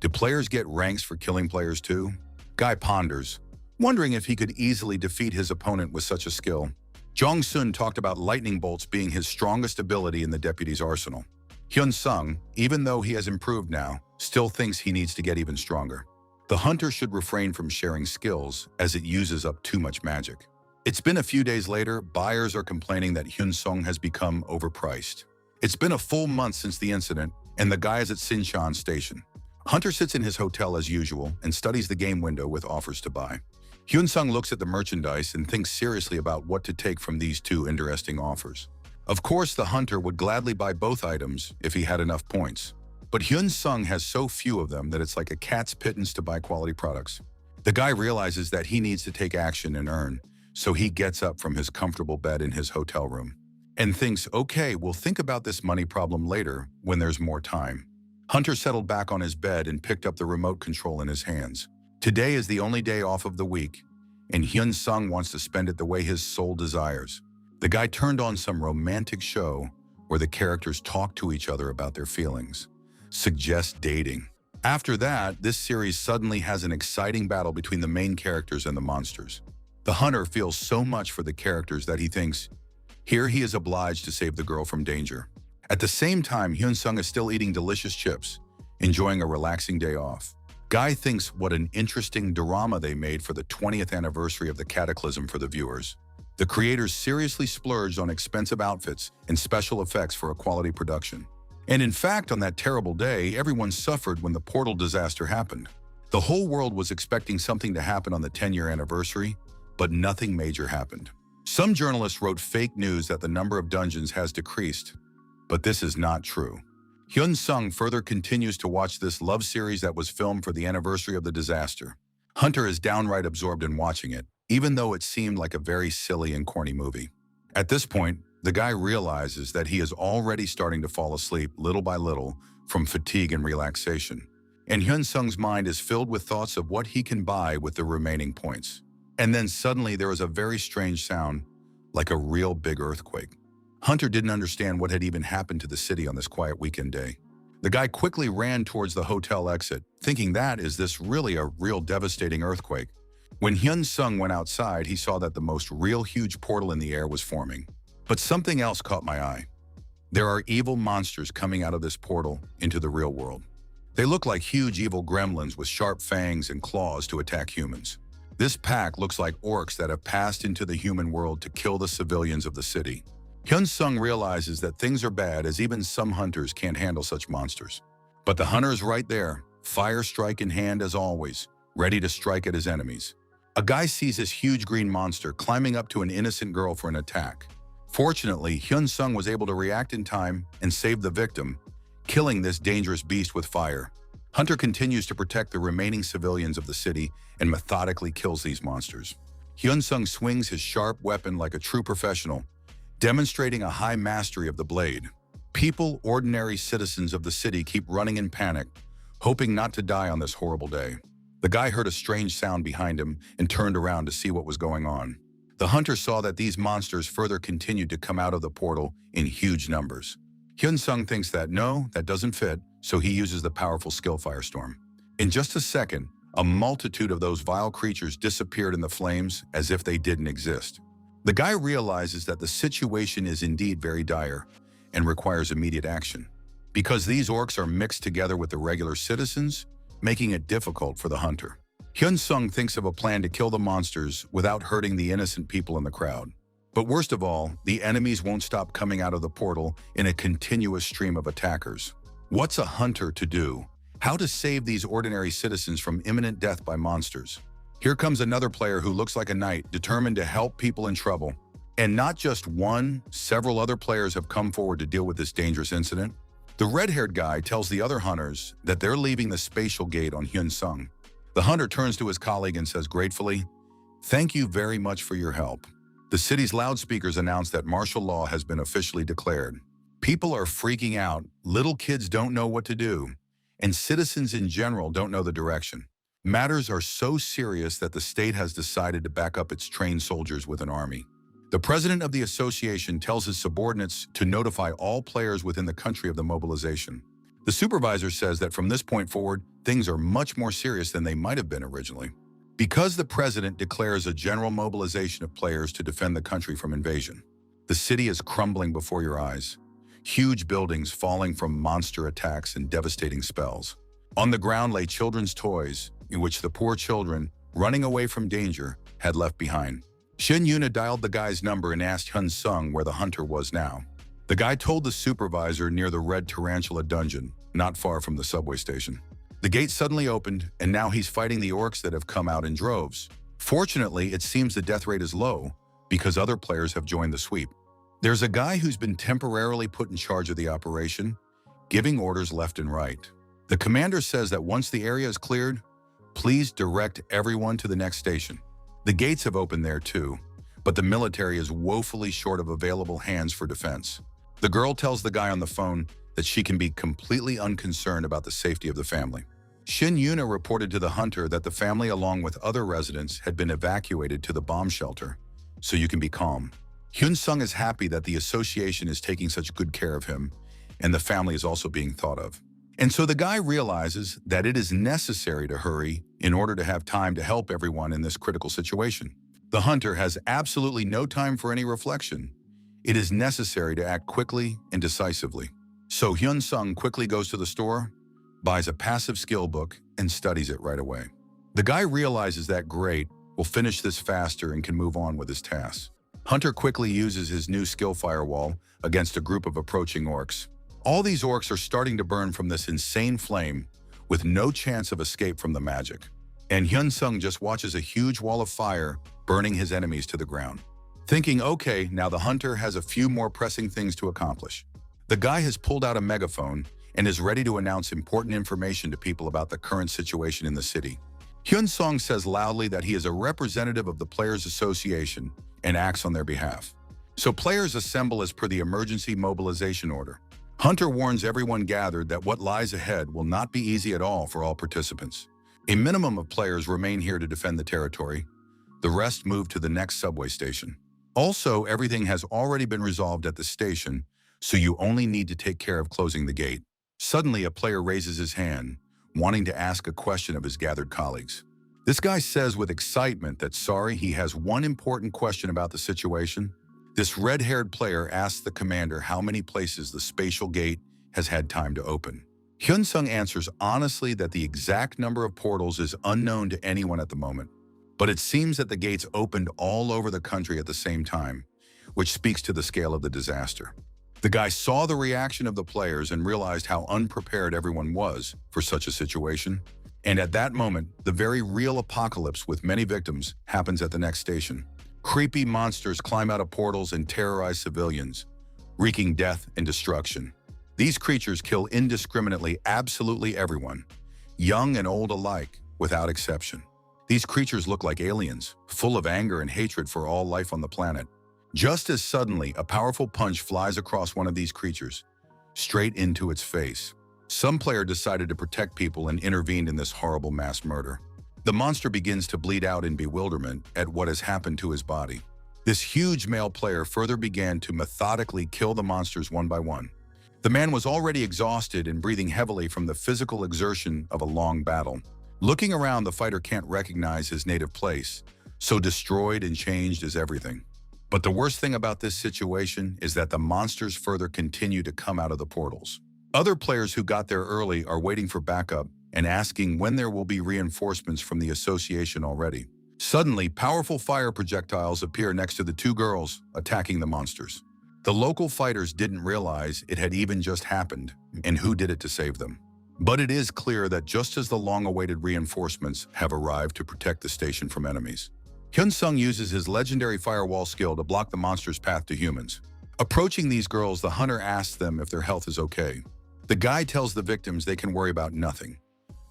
do players get ranks for killing players too? Guy ponders, wondering if he could easily defeat his opponent with such a skill. Jong Sun talked about lightning bolts being his strongest ability in the deputy's arsenal. Hyun Sung, even though he has improved now, still thinks he needs to get even stronger. The hunter should refrain from sharing skills as it uses up too much magic. It's been a few days later, buyers are complaining that Hyun Sung has become overpriced. It's been a full month since the incident, and the guy is at Sinshan Station. Hunter sits in his hotel as usual and studies the game window with offers to buy. Hyun Sung looks at the merchandise and thinks seriously about what to take from these two interesting offers. Of course, the hunter would gladly buy both items if he had enough points. But Hyun Sung has so few of them that it's like a cat's pittance to buy quality products. The guy realizes that he needs to take action and earn, so he gets up from his comfortable bed in his hotel room and thinks, okay, we'll think about this money problem later when there's more time. Hunter settled back on his bed and picked up the remote control in his hands. Today is the only day off of the week, and Hyun Sung wants to spend it the way his soul desires. The guy turned on some romantic show where the characters talk to each other about their feelings. Suggest dating. After that, this series suddenly has an exciting battle between the main characters and the monsters. The hunter feels so much for the characters that he thinks, here he is obliged to save the girl from danger. At the same time, Hyun Sung is still eating delicious chips, enjoying a relaxing day off. Guy thinks what an interesting drama they made for the 20th anniversary of the Cataclysm for the viewers. The creators seriously splurged on expensive outfits and special effects for a quality production. And in fact, on that terrible day, everyone suffered when the portal disaster happened. The whole world was expecting something to happen on the 10-year anniversary, but nothing major happened. Some journalists wrote fake news that the number of dungeons has decreased, but this is not true. Hyun Sung further continues to watch this love series that was filmed for the anniversary of the disaster. Hunter is downright absorbed in watching it, even though it seemed like a very silly and corny movie. At this point, the guy realizes that he is already starting to fall asleep little by little from fatigue and relaxation. And Hyun Sung's mind is filled with thoughts of what he can buy with the remaining points. And then suddenly there is a very strange sound, like a real big earthquake. Hunter didn't understand what had even happened to the city on this quiet weekend day. The guy quickly ran towards the hotel exit, thinking that is this really a real devastating earthquake. When Hyun Sung went outside, he saw that the most real huge portal in the air was forming. But something else caught my eye. There are evil monsters coming out of this portal into the real world. They look like huge evil gremlins with sharp fangs and claws to attack humans. This pack looks like orcs that have passed into the human world to kill the civilians of the city. Hyun Sung realizes that things are bad as even some hunters can't handle such monsters. But the hunter is right there, fire strike in hand as always, ready to strike at his enemies. A guy sees this huge green monster climbing up to an innocent girl for an attack. Fortunately, Hyun Sung was able to react in time and save the victim, killing this dangerous beast with fire. Hunter continues to protect the remaining civilians of the city and methodically kills these monsters. Hyun Sung swings his sharp weapon like a true professional, demonstrating a high mastery of the blade. People, ordinary citizens of the city, keep running in panic, hoping not to die on this horrible day. The guy heard a strange sound behind him and turned around to see what was going on. The hunter saw that these monsters further continued to come out of the portal in huge numbers. Hyun Sung thinks that no, that doesn't fit, so he uses the powerful skill Firestorm. In just a second, a multitude of those vile creatures disappeared in the flames as if they didn't exist. The guy realizes that the situation is indeed very dire and requires immediate action. Because these orcs are mixed together with the regular citizens, making it difficult for the hunter. Hyun Sung thinks of a plan to kill the monsters without hurting the innocent people in the crowd. But worst of all, the enemies won't stop coming out of the portal in a continuous stream of attackers. What's a hunter to do? How to save these ordinary citizens from imminent death by monsters? Here comes another player who looks like a knight, determined to help people in trouble. And not just one, several other players have come forward to deal with this dangerous incident. The red-haired guy tells the other hunters that they're leaving the spatial gate on Hyun-sung. The hunter turns to his colleague and says gratefully, "Thank you very much for your help." The city's loudspeakers announce that martial law has been officially declared. People are freaking out, little kids don't know what to do, and citizens in general don't know the direction. Matters are so serious that the state has decided to back up its trained soldiers with an army. The president of the association tells his subordinates to notify all players within the country of the mobilization. The supervisor says that from this point forward, things are much more serious than they might have been originally. Because the president declares a general mobilization of players to defend the country from invasion, the city is crumbling before your eyes. Huge buildings falling from monster attacks and devastating spells. On the ground lay children's toys, in which the poor children, running away from danger, had left behind. Shin Yuna dialed the guy's number and asked Hyun-sung where the hunter was now. The guy told the supervisor near the Red Tarantula dungeon, not far from the subway station. The gate suddenly opened, and now he's fighting the orcs that have come out in droves. Fortunately, it seems the death rate is low, because other players have joined the sweep. There's a guy who's been temporarily put in charge of the operation, giving orders left and right. The commander says that once the area is cleared, please direct everyone to the next station. The gates have opened there too, but the military is woefully short of available hands for defense. The girl tells the guy on the phone that she can be completely unconcerned about the safety of the family. Shin Yuna reported to the hunter that the family, along with other residents, had been evacuated to the bomb shelter, so you can be calm. Hyun-sung is happy that the association is taking such good care of him, and the family is also being thought of. And so the guy realizes that it is necessary to hurry in order to have time to help everyone in this critical situation. The hunter has absolutely no time for any reflection. It is necessary to act quickly and decisively. So Hyun-sung quickly goes to the store, buys a passive skill book, and studies it right away. The guy realizes that great, will finish this faster and can move on with his tasks. Hunter quickly uses his new skill firewall against a group of approaching orcs. All these orcs are starting to burn from this insane flame with no chance of escape from the magic. And Hyun-sung just watches a huge wall of fire burning his enemies to the ground. Thinking, okay, now the hunter has a few more pressing things to accomplish. The guy has pulled out a megaphone and is ready to announce important information to people about the current situation in the city. Hyun-sung says loudly that he is a representative of the Players Association and acts on their behalf. So players assemble as per the emergency mobilization order. Hunter warns everyone gathered that what lies ahead will not be easy at all for all participants. A minimum of players remain here to defend the territory. The rest move to the next subway station. Also, everything has already been resolved at the station, so you only need to take care of closing the gate. Suddenly, a player raises his hand, wanting to ask a question of his gathered colleagues. This guy says with excitement that he has one important question about the situation. This red-haired player asks the commander how many places the spatial gate has had time to open. Hyun-sung answers honestly that the exact number of portals is unknown to anyone at the moment, but it seems that the gates opened all over the country at the same time, which speaks to the scale of the disaster. The guy saw the reaction of the players and realized how unprepared everyone was for such a situation. And at that moment, the very real apocalypse with many victims happens at the next station. Creepy monsters climb out of portals and terrorize civilians, wreaking death and destruction. These creatures kill indiscriminately absolutely everyone, young and old alike, without exception. These creatures look like aliens, full of anger and hatred for all life on the planet. Just as suddenly, a powerful punch flies across one of these creatures, straight into its face. Some player decided to protect people and intervened in this horrible mass murder. The monster begins to bleed out in bewilderment at what has happened to his body. This huge male player further began to methodically kill the monsters one by one. The man was already exhausted and breathing heavily from the physical exertion of a long battle. Looking around, the fighter can't recognize his native place, so destroyed and changed is everything. But the worst thing about this situation is that the monsters further continue to come out of the portals. Other players who got there early are waiting for backup and asking when there will be reinforcements from the association already. Suddenly, powerful fire projectiles appear next to the two girls, attacking the monsters. The local fighters didn't realize it had even just happened and who did it to save them. But it is clear that just as the long-awaited reinforcements have arrived to protect the station from enemies, Hyun-sung uses his legendary firewall skill to block the monster's path to humans. Approaching these girls, the hunter asks them if their health is okay. The guy tells the victims they can worry about nothing,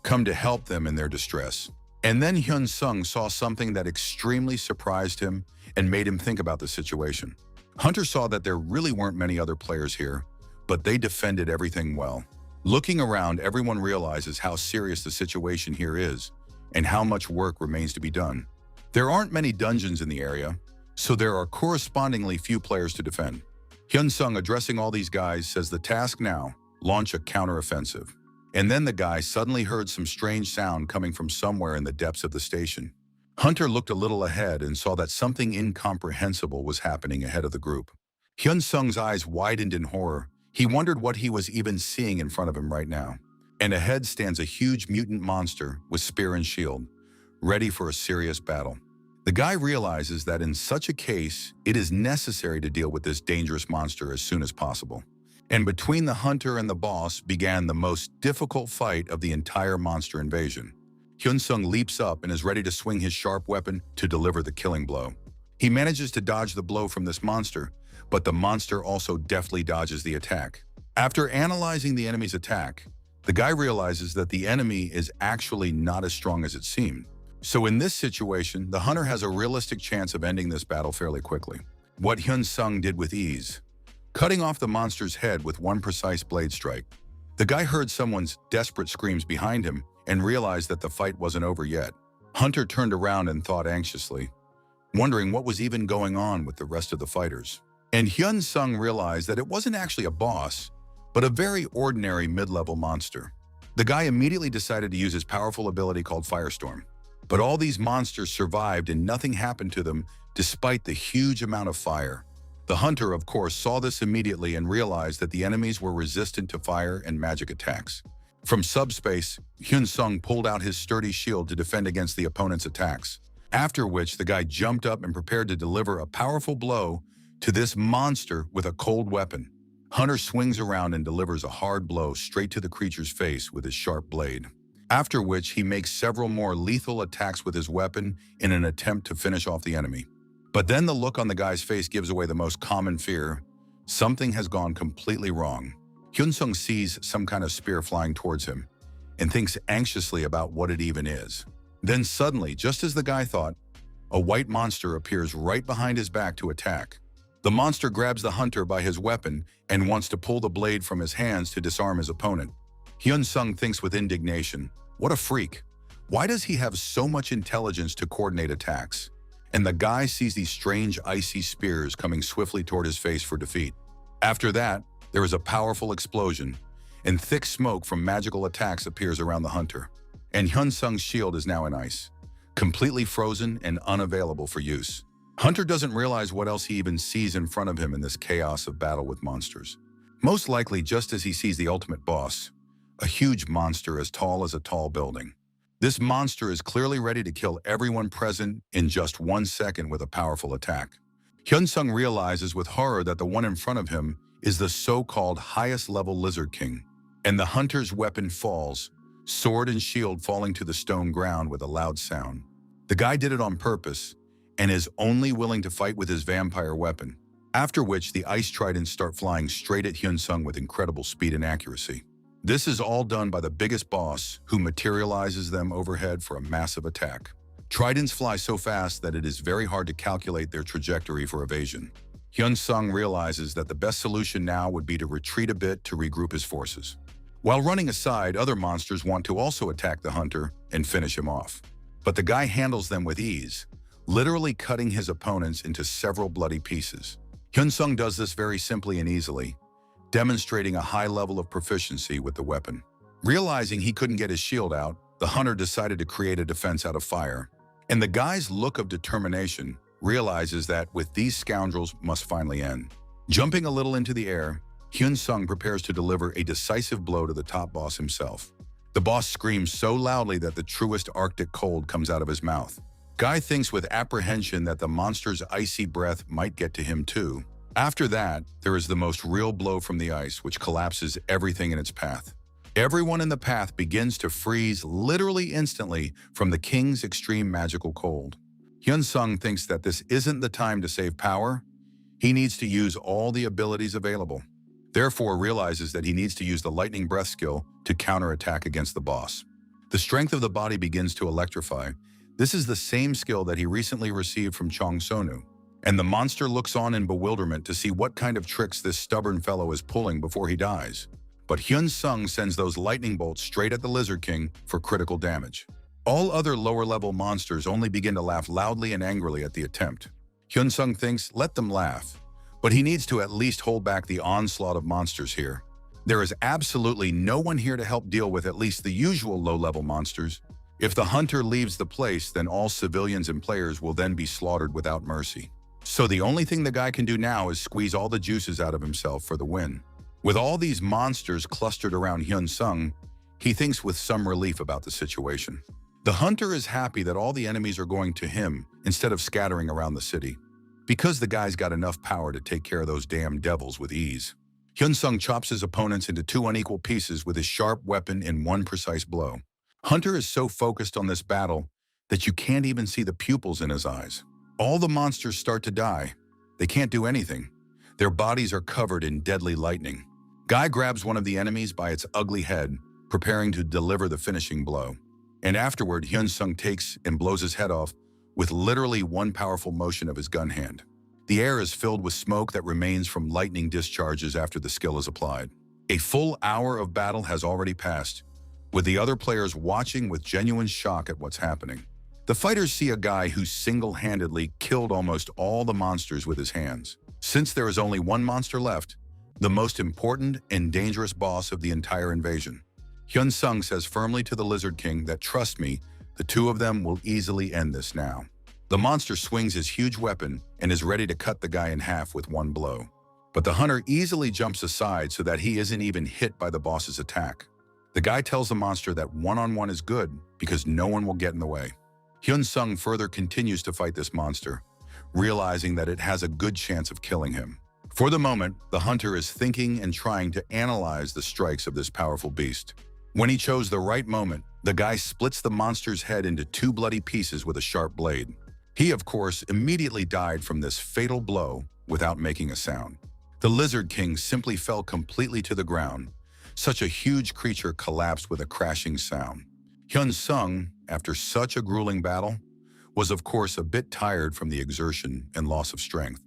come to help them in their distress. And then Hyun-sung saw something that extremely surprised him and made him think about the situation. Hunter saw that there really weren't many other players here, but they defended everything well. Looking around, everyone realizes how serious the situation here is and how much work remains to be done. There aren't many dungeons in the area, so there are correspondingly few players to defend. Hyun-sung, addressing all these guys, says the task now, launch a counteroffensive. And then the guy suddenly heard some strange sound coming from somewhere in the depths of the station. Hunter looked a little ahead and saw that something incomprehensible was happening ahead of the group. Hyun-sung's eyes widened in horror. He wondered what he was even seeing in front of him right now. And ahead stands a huge mutant monster with spear and shield, ready for a serious battle. The guy realizes that in such a case, it is necessary to deal with this dangerous monster as soon as possible. And between the hunter and the boss began the most difficult fight of the entire monster invasion. Hyun-sung leaps up and is ready to swing his sharp weapon to deliver the killing blow. He manages to dodge the blow from this monster, but the monster also deftly dodges the attack. After analyzing the enemy's attack, the guy realizes that the enemy is actually not as strong as it seemed. So in this situation, the hunter has a realistic chance of ending this battle fairly quickly. What Hyun-sung did with ease, cutting off the monster's head with one precise blade strike. The guy heard someone's desperate screams behind him and realized that the fight wasn't over yet. Hunter turned around and thought anxiously, wondering what was even going on with the rest of the fighters. And Hyun-sung realized that it wasn't actually a boss, but a very ordinary mid-level monster. The guy immediately decided to use his powerful ability called Firestorm. But all these monsters survived and nothing happened to them despite the huge amount of fire. The hunter, of course, saw this immediately and realized that the enemies were resistant to fire and magic attacks. From subspace, Hyun-sung pulled out his sturdy shield to defend against the opponent's attacks, after which the guy jumped up and prepared to deliver a powerful blow to this monster with a cold weapon. Hunter swings around and delivers a hard blow straight to the creature's face with his sharp blade, after which he makes several more lethal attacks with his weapon in an attempt to finish off the enemy. But then the look on the guy's face gives away the most common fear. Something has gone completely wrong. Hyun-sung sees some kind of spear flying towards him and thinks anxiously about what it even is. Then suddenly, just as the guy thought, a white monster appears right behind his back to attack. The monster grabs the hunter by his weapon and wants to pull the blade from his hands to disarm his opponent. Hyun-sung thinks with indignation, what a freak. Why does he have so much intelligence to coordinate attacks? And the guy sees these strange icy spears coming swiftly toward his face for defeat. After that, there is a powerful explosion, and thick smoke from magical attacks appears around the hunter. And Hyun-sung's shield is now in ice, completely frozen and unavailable for use. Hunter doesn't realize what else he even sees in front of him in this chaos of battle with monsters. Most likely just as he sees the ultimate boss, a huge monster as tall as a tall building. This monster is clearly ready to kill everyone present in just 1 second with a powerful attack. Hyun-sung realizes with horror that the one in front of him is the so-called highest-level Lizard King, and the hunter's weapon falls, sword and shield falling to the stone ground with a loud sound. The guy did it on purpose and is only willing to fight with his vampire weapon, after which the ice tridents start flying straight at Hyun-sung with incredible speed and accuracy. This is all done by the biggest boss, who materializes them overhead for a massive attack. Tridents fly so fast that it is very hard to calculate their trajectory for evasion. Hyun-sung realizes that the best solution now would be to retreat a bit to regroup his forces. While running aside, other monsters want to also attack the hunter and finish him off. But the guy handles them with ease, literally cutting his opponents into several bloody pieces. Hyun-sung does this very simply and easily, demonstrating a high level of proficiency with the weapon. Realizing he couldn't get his shield out, the hunter decided to create a defense out of fire. And the guy's look of determination realizes that with these scoundrels must finally end. Jumping a little into the air, Hyun-sung prepares to deliver a decisive blow to the top boss himself. The boss screams so loudly that the truest Arctic cold comes out of his mouth. Guy thinks with apprehension that the monster's icy breath might get to him too. After that, there is the most real blow from the ice, which collapses everything in its path. Everyone in the path begins to freeze literally instantly from the king's extreme magical cold. Hyun-sung thinks that this isn't the time to save power. He needs to use all the abilities available. Therefore, realizes that he needs to use the lightning breath skill to counterattack against the boss. The strength of the body begins to electrify. This is the same skill that he recently received from Chong Sonu. And the monster looks on in bewilderment to see what kind of tricks this stubborn fellow is pulling before he dies. But Hyun-sung sends those lightning bolts straight at the Lizard King for critical damage. All other lower-level monsters only begin to laugh loudly and angrily at the attempt. Hyun-sung thinks, let them laugh. But he needs to at least hold back the onslaught of monsters here. There is absolutely no one here to help deal with at least the usual low-level monsters. If the hunter leaves the place, then all civilians and players will then be slaughtered without mercy. So the only thing the guy can do now is squeeze all the juices out of himself for the win. With all these monsters clustered around Hyun-sung, he thinks with some relief about the situation. The hunter is happy that all the enemies are going to him instead of scattering around the city, because the guy's got enough power to take care of those damn devils with ease. Hyun-sung chops his opponents into two unequal pieces with his sharp weapon in one precise blow. Hunter is so focused on this battle that you can't even see the pupils in his eyes. All the monsters start to die. They can't do anything. Their bodies are covered in deadly lightning. Guy grabs one of the enemies by its ugly head, preparing to deliver the finishing blow. And afterward, Hyun-sung takes and blows his head off with literally one powerful motion of his gun hand. The air is filled with smoke that remains from lightning discharges after the skill is applied. A full hour of battle has already passed, with the other players watching with genuine shock at what's happening. The fighters see a guy who single-handedly killed almost all the monsters with his hands. Since there is only one monster left, the most important and dangerous boss of the entire invasion. Hyun-sung says firmly to the Lizard King that, trust me, the two of them will easily end this now. The monster swings his huge weapon and is ready to cut the guy in half with one blow. But the hunter easily jumps aside so that he isn't even hit by the boss's attack. The guy tells the monster that one-on-one is good because no one will get in the way. Hyun-sung further continues to fight this monster, realizing that it has a good chance of killing him. For the moment, the hunter is thinking and trying to analyze the strikes of this powerful beast. When he chose the right moment, the guy splits the monster's head into two bloody pieces with a sharp blade. He, of course, immediately died from this fatal blow without making a sound. The Lizard King simply fell completely to the ground. Such a huge creature collapsed with a crashing sound. Hyun-sung, after such a grueling battle, was of course a bit tired from the exertion and loss of strength.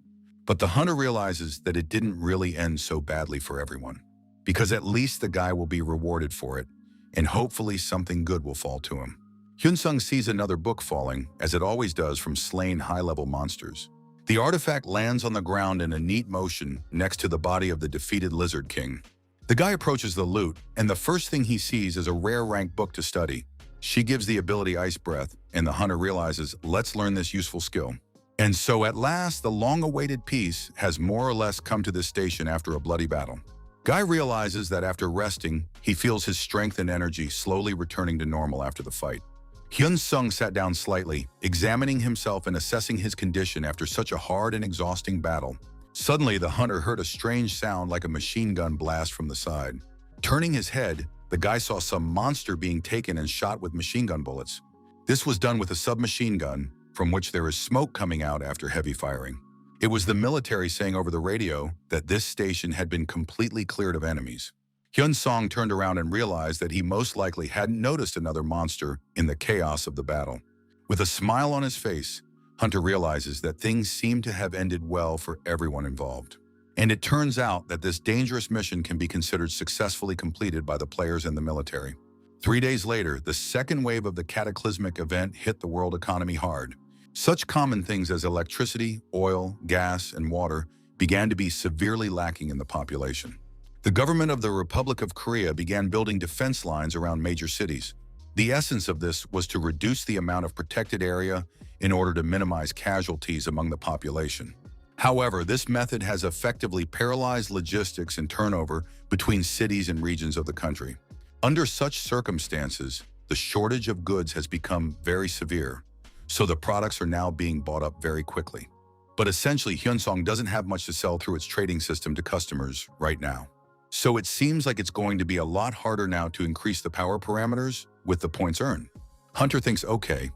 But the hunter realizes that it didn't really end so badly for everyone, because at least the guy will be rewarded for it, and hopefully something good will fall to him. Hyun-sung sees another book falling, as it always does from slain high-level monsters. The artifact lands on the ground in a neat motion next to the body of the defeated Lizard King. The guy approaches the loot, and the first thing he sees is a rare rank book to study. She gives the ability Ice Breath, and the hunter realizes, let's learn this useful skill. And so at last, the long-awaited peace has more or less come to this station after a bloody battle. Guy realizes that after resting, he feels his strength and energy slowly returning to normal after the fight. Hyun-sung sat down slightly, examining himself and assessing his condition after such a hard and exhausting battle. Suddenly, the hunter heard a strange sound like a machine gun blast from the side. Turning his head, the guy saw some monster being taken and shot with machine gun bullets. This was done with a submachine gun, from which there is smoke coming out after heavy firing. It was the military saying over the radio that this station had been completely cleared of enemies. Hyun-sung turned around and realized that he most likely hadn't noticed another monster in the chaos of the battle. With a smile on his face, Hunter realizes that things seem to have ended well for everyone involved. And it turns out that this dangerous mission can be considered successfully completed by the players and the military. 3 days later, the second wave of the cataclysmic event hit the world economy hard. Such common things as electricity, oil, gas, and water began to be severely lacking in the population. The government of the Republic of Korea began building defense lines around major cities. The essence of this was to reduce the amount of protected area in order to minimize casualties among the population. However, this method has effectively paralyzed logistics and turnover between cities and regions of the country. Under such circumstances, the shortage of goods has become very severe. so the products are now being bought up very quickly. But essentially, Hyunsong doesn't have much to sell through its trading system to customers right now. So it seems like it's going to be a lot harder now to increase the power parameters with the points earned. Hunter thinks, okay,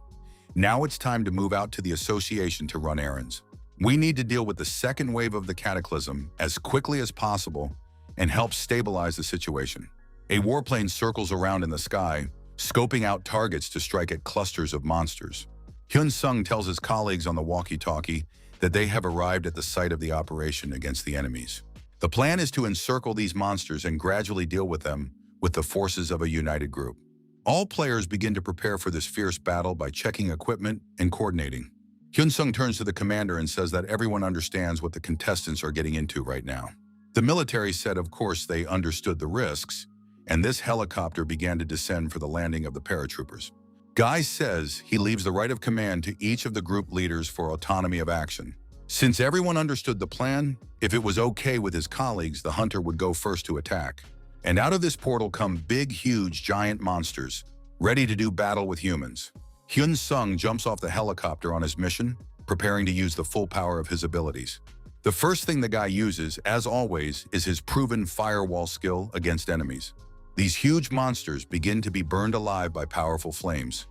now it's time to move out to the association to run errands. We need to deal with the second wave of the cataclysm as quickly as possible and help stabilize the situation. A warplane circles around in the sky, scoping out targets to strike at clusters of monsters. Hyun-sung tells his colleagues on the walkie-talkie that they have arrived at the site of the operation against the enemies. The plan is to encircle these monsters and gradually deal with them with the forces of a united group. All players begin to prepare for this fierce battle by checking equipment and coordinating. Hyun-sung turns to the commander and says that everyone understands what the contestants are getting into right now. The military said, of course, they understood the risks, and this helicopter began to descend for the landing of the paratroopers. Guy says he leaves the right of command to each of the group leaders for autonomy of action. Since everyone understood the plan, if it was okay with his colleagues, the hunter would go first to attack. And out of this portal come big, huge, giant monsters, ready to do battle with humans. Hyun-sung jumps off the helicopter on his mission, preparing to use the full power of his abilities. The first thing the guy uses, as always, is his proven firewall skill against enemies. These huge monsters begin to be burned alive by powerful flames,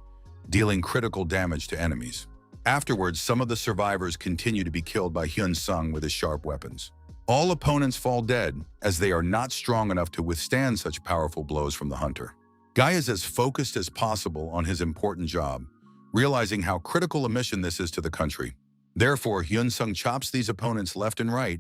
dealing critical damage to enemies. Afterwards, some of the survivors continue to be killed by Hyun-sung with his sharp weapons. All opponents fall dead, as they are not strong enough to withstand such powerful blows from the hunter. Guy is as focused as possible on his important job, realizing how critical a mission this is to the country. Therefore, Hyun-sung chops these opponents left and right,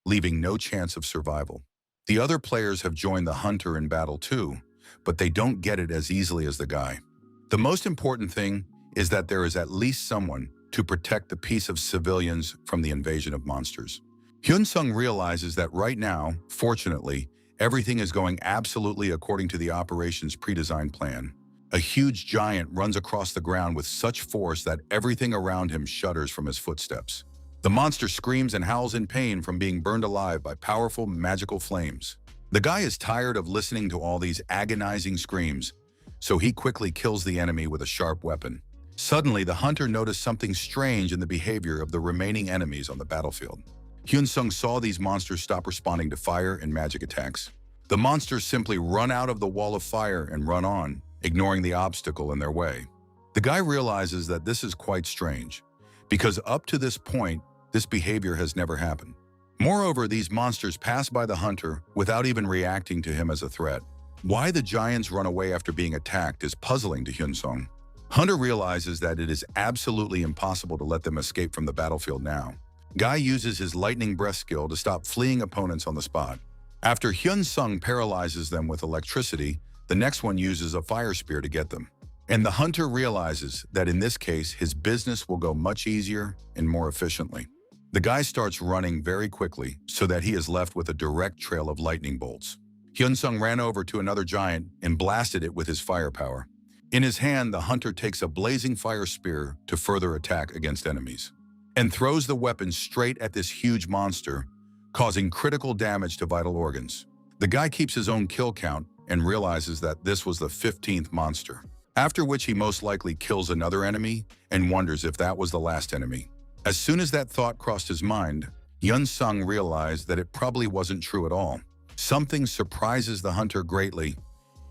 leaving no chance of survival. The other players have joined the hunter in battle too, but they don't get it as easily as the guy. The most important thing is that there is at least someone to protect the peace of civilians from the invasion of monsters. Hyun-sung realizes that right now, fortunately, everything is going absolutely according to the operation's pre-designed plan. A huge giant runs across the ground with such force that everything around him shudders from his footsteps. The monster screams and howls in pain from being burned alive by powerful, magical flames. The guy is tired of listening to all these agonizing screams, so he quickly kills the enemy with a sharp weapon. Suddenly, the hunter noticed something strange in the behavior of the remaining enemies on the battlefield. Hyun-sung saw these monsters stop responding to fire and magic attacks. The monsters simply run out of the wall of fire and run on, ignoring the obstacle in their way. The guy realizes that this is quite strange, because up to this point, this behavior has never happened. Moreover, these monsters pass by the hunter without even reacting to him as a threat. Why the giants run away after being attacked is puzzling to Hyun-sung. Hunter realizes that it is absolutely impossible to let them escape from the battlefield now. Guy uses his lightning breath skill to stop fleeing opponents on the spot. After Hyun-sung paralyzes them with electricity, the next one uses a fire spear to get them. And the hunter realizes that in this case, his business will go much easier and more efficiently. The guy starts running very quickly so that he is left with a direct trail of lightning bolts. Hyun-sung ran over to another giant and blasted it with his firepower. In his hand, the hunter takes a blazing fire spear to further attack against enemies, and throws the weapon straight at this huge monster, causing critical damage to vital organs. The guy keeps his own kill count and realizes that this was the 15th monster, after which he most likely kills another enemy and wonders if that was the last enemy. As soon as that thought crossed his mind, Hyun-sung realized that it probably wasn't true at all. Something surprises the hunter greatly.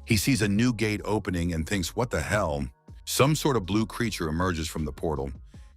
He sees a new gate opening and thinks, what the hell? Some sort of blue creature emerges from the portal,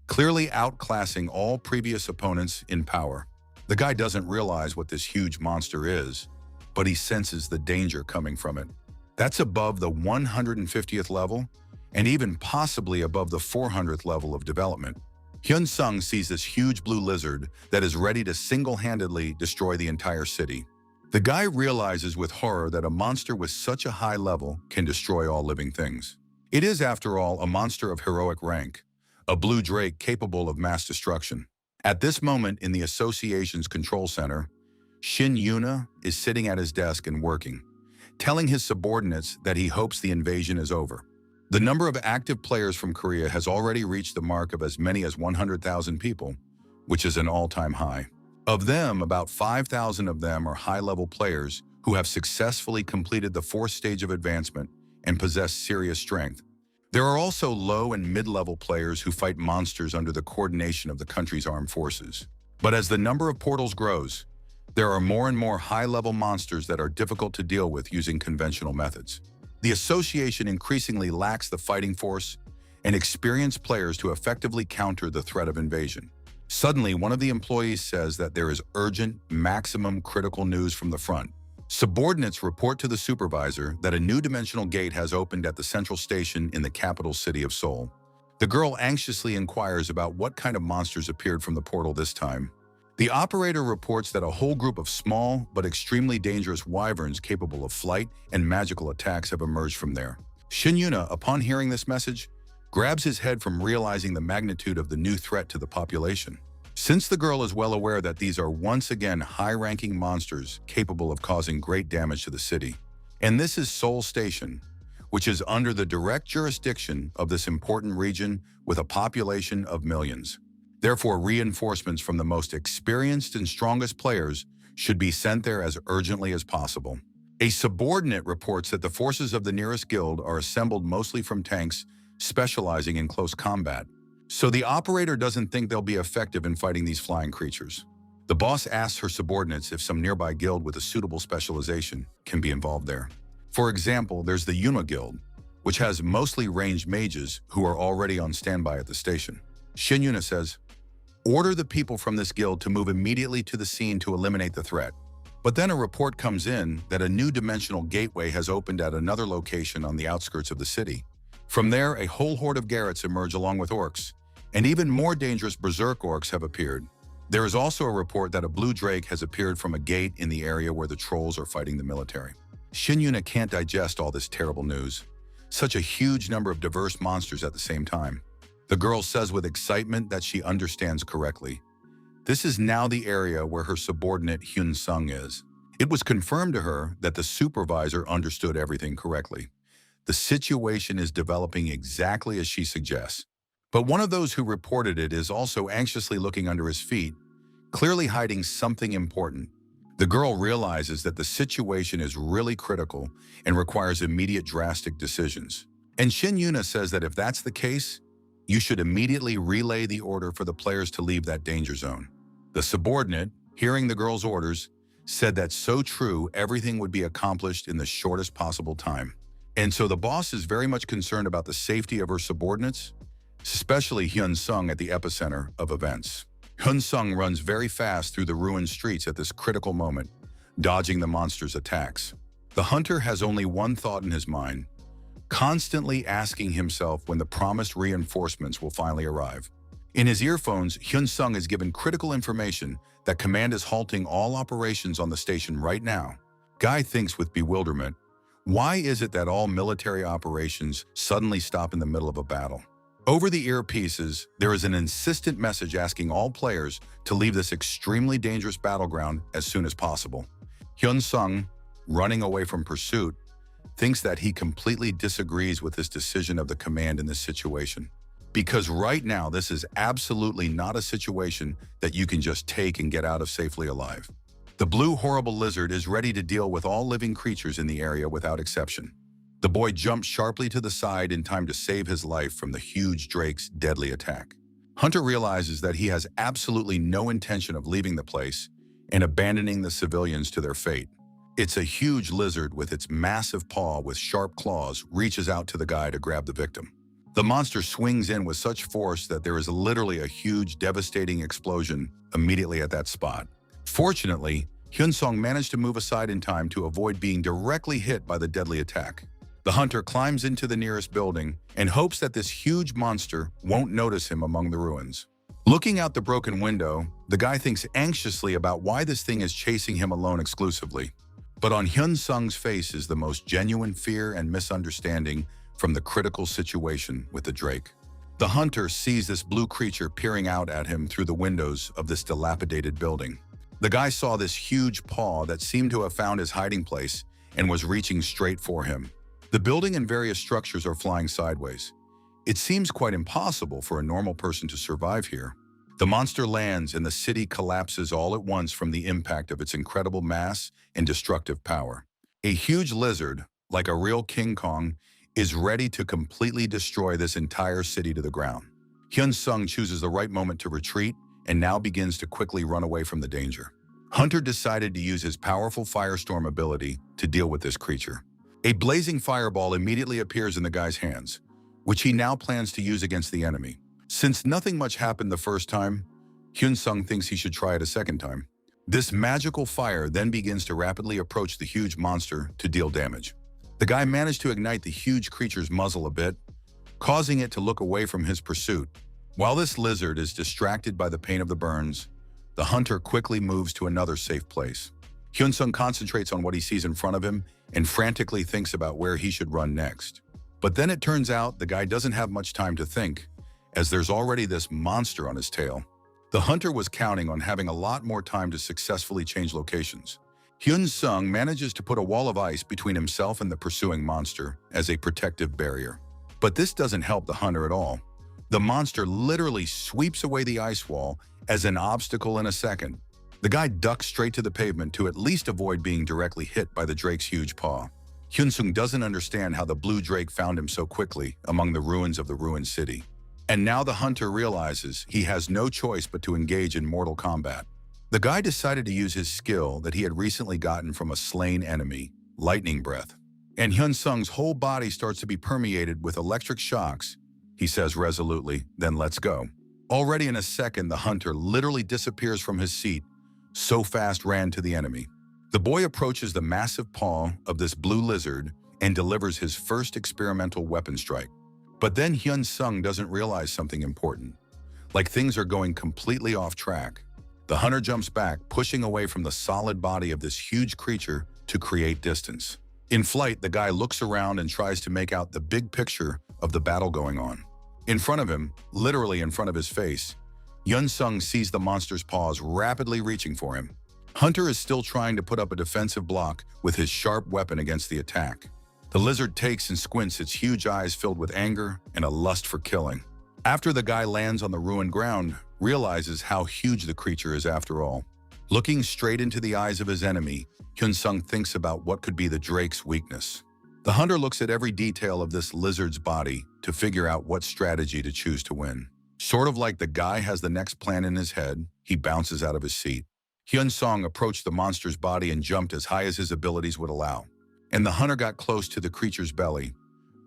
clearly outclassing all previous opponents in power. The guy doesn't realize what this huge monster is, but he senses the danger coming from it. That's above the 150th level, and even possibly above the 400th level of development. Hyun-sung sees this huge blue lizard that is ready to single-handedly destroy the entire city. The guy realizes with horror that a monster with such a high level can destroy all living things. It is, after all, a monster of heroic rank, a blue drake capable of mass destruction. At this moment in the association's control center, Shin Yuna is sitting at his desk and working, telling his subordinates that he hopes the invasion is over. The number of active players from Korea has already reached the mark of as many as 100,000 people, which is an all-time high. Of them, about 5,000 of them are high-level players who have successfully completed the fourth stage of advancement and possess serious strength. There are also low and mid-level players who fight monsters under the coordination of the country's armed forces. But as the number of portals grows, there are more and more high-level monsters that are difficult to deal with using conventional methods. The association increasingly lacks the fighting force and experienced players to effectively counter the threat of invasion. Suddenly, one of the employees says that there is urgent, maximum critical news from the front. Subordinates report to the supervisor that a new dimensional gate has opened at the central station in the capital city of Seoul. The girl anxiously inquires about what kind of monsters appeared from the portal this time. The operator reports that a whole group of small but extremely dangerous wyverns capable of flight and magical attacks have emerged from there. Shin Yuna, upon hearing this message, grabs his head from realizing the magnitude of the new threat to the population. Since the girl is well aware that these are once again high-ranking monsters capable of causing great damage to the city. And this is Seoul Station, which is under the direct jurisdiction of this important region with a population of millions. Therefore, reinforcements from the most experienced and strongest players should be sent there as urgently as possible. A subordinate reports that the forces of the nearest guild are assembled mostly from tanks specializing in close combat. So the operator doesn't think they'll be effective in fighting these flying creatures. The boss asks her subordinates if some nearby guild with a suitable specialization can be involved there. For example, there's the Yuna Guild, which has mostly ranged mages who are already on standby at the station. Shin Yuna says, "Order the people from this guild to move immediately to the scene to eliminate the threat." But then a report comes in that a new dimensional gateway has opened at another location on the outskirts of the city. From there, a whole horde of Garrets emerge along with orcs, and even more dangerous berserk orcs have appeared. There is also a report that a blue drake has appeared from a gate in the area where the trolls are fighting the military. Shin Yuna can't digest all this terrible news. Such a huge number of diverse monsters at the same time. The girl says with excitement that she understands correctly. This is now the area where her subordinate Hyun Sung is. It was confirmed to her that the supervisor understood everything correctly. The situation is developing exactly as she suggests. But one of those who reported it is also anxiously looking under his feet, clearly hiding something important. The girl realizes that the situation is really critical and requires immediate drastic decisions. And Shin Yuna says that if that's the case, you should immediately relay the order for the players to leave that danger zone. The subordinate, hearing the girl's orders, said that so true everything would be accomplished in the shortest possible time. And so the boss is very much concerned about the safety of her subordinates, especially Hyun Sung at the epicenter of events. Hyun Sung runs very fast through the ruined streets at this critical moment, dodging the monster's attacks. The hunter has only one thought in his mind, constantly asking himself when the promised reinforcements will finally arrive. In his earphones, Hyun Sung is given critical information that command is halting all operations on the station right now. Guy thinks with bewilderment, why is it that all military operations suddenly stop in the middle of a battle? Over the earpieces, there is an insistent message asking all players to leave this extremely dangerous battleground as soon as possible. Hyun Sung, running away from pursuit, thinks that he completely disagrees with this decision of the command in this situation. Because right now, this is absolutely not a situation that you can just take and get out of safely alive. The blue horrible lizard is ready to deal with all living creatures in the area without exception. The boy jumps sharply to the side in time to save his life from the huge drake's deadly attack. Hunter realizes that he has absolutely no intention of leaving the place and abandoning the civilians to their fate. It's a huge lizard with its massive paw with sharp claws reaches out to the guy to grab the victim. The monster swings in with such force that there is literally a huge, devastating explosion immediately at that spot. Fortunately, Hyun Sung managed to move aside in time to avoid being directly hit by the deadly attack. The hunter climbs into the nearest building and hopes that this huge monster won't notice him among the ruins. Looking out the broken window, the guy thinks anxiously about why this thing is chasing him alone exclusively. But on Hyun Sung's face is the most genuine fear and misunderstanding from the critical situation with the drake. The hunter sees this blue creature peering out at him through the windows of this dilapidated building. The guy saw this huge paw that seemed to have found his hiding place and was reaching straight for him. The building and various structures are flying sideways. It seems quite impossible for a normal person to survive here. The monster lands and the city collapses all at once from the impact of its incredible mass and destructive power. A huge lizard, like a real King Kong, is ready to completely destroy this entire city to the ground. Hyun-sung chooses the right moment to retreat and now begins to quickly run away from the danger. Hunter decided to use his powerful firestorm ability to deal with this creature. A blazing fireball immediately appears in the guy's hands, which he now plans to use against the enemy. Since nothing much happened the first time, Hyun-sung thinks he should try it a second time. This magical fire then begins to rapidly approach the huge monster to deal damage. The guy managed to ignite the huge creature's muzzle a bit, causing it to look away from his pursuit. While this lizard is distracted by the pain of the burns, the hunter quickly moves to another safe place. Hyun-sung concentrates on what he sees in front of him and frantically thinks about where he should run next. But then it turns out the guy doesn't have much time to think, as there's already this monster on his tail. The hunter was counting on having a lot more time to successfully change locations. Hyun-sung manages to put a wall of ice between himself and the pursuing monster as a protective barrier. But this doesn't help the hunter at all. The monster literally sweeps away the ice wall as an obstacle in a second. The guy ducks straight to the pavement to at least avoid being directly hit by the drake's huge paw. Hyun-sung doesn't understand how the blue drake found him so quickly among the ruins of the ruined city. And now the hunter realizes he has no choice but to engage in mortal combat. The guy decided to use his skill that he had recently gotten from a slain enemy, lightning breath. And Hyun-sung's whole body starts to be permeated with electric shocks. He says resolutely, "Then let's go." Already in a second, the hunter literally disappears from his seat, so fast ran to the enemy. The boy approaches the massive paw of this blue lizard and delivers his first experimental weapon strike. But then Hyun-sung doesn't realize something important. Like things are going completely off track. The hunter jumps back, pushing away from the solid body of this huge creature to create distance. In flight, the guy looks around and tries to make out the big picture of the battle going on. In front of him, literally in front of his face, Hyun-sung sees the monster's paws rapidly reaching for him. Hunter is still trying to put up a defensive block with his sharp weapon against the attack. The lizard takes and squints, its huge eyes filled with anger and a lust for killing. After the guy lands on the ruined ground, realizes how huge the creature is after all. Looking straight into the eyes of his enemy, Hyun-sung thinks about what could be the drake's weakness. The hunter looks at every detail of this lizard's body to figure out what strategy to choose to win. Sort of like the guy has the next plan in his head, he bounces out of his seat. Hyun-sung approached the monster's body and jumped as high as his abilities would allow. And the hunter got close to the creature's belly,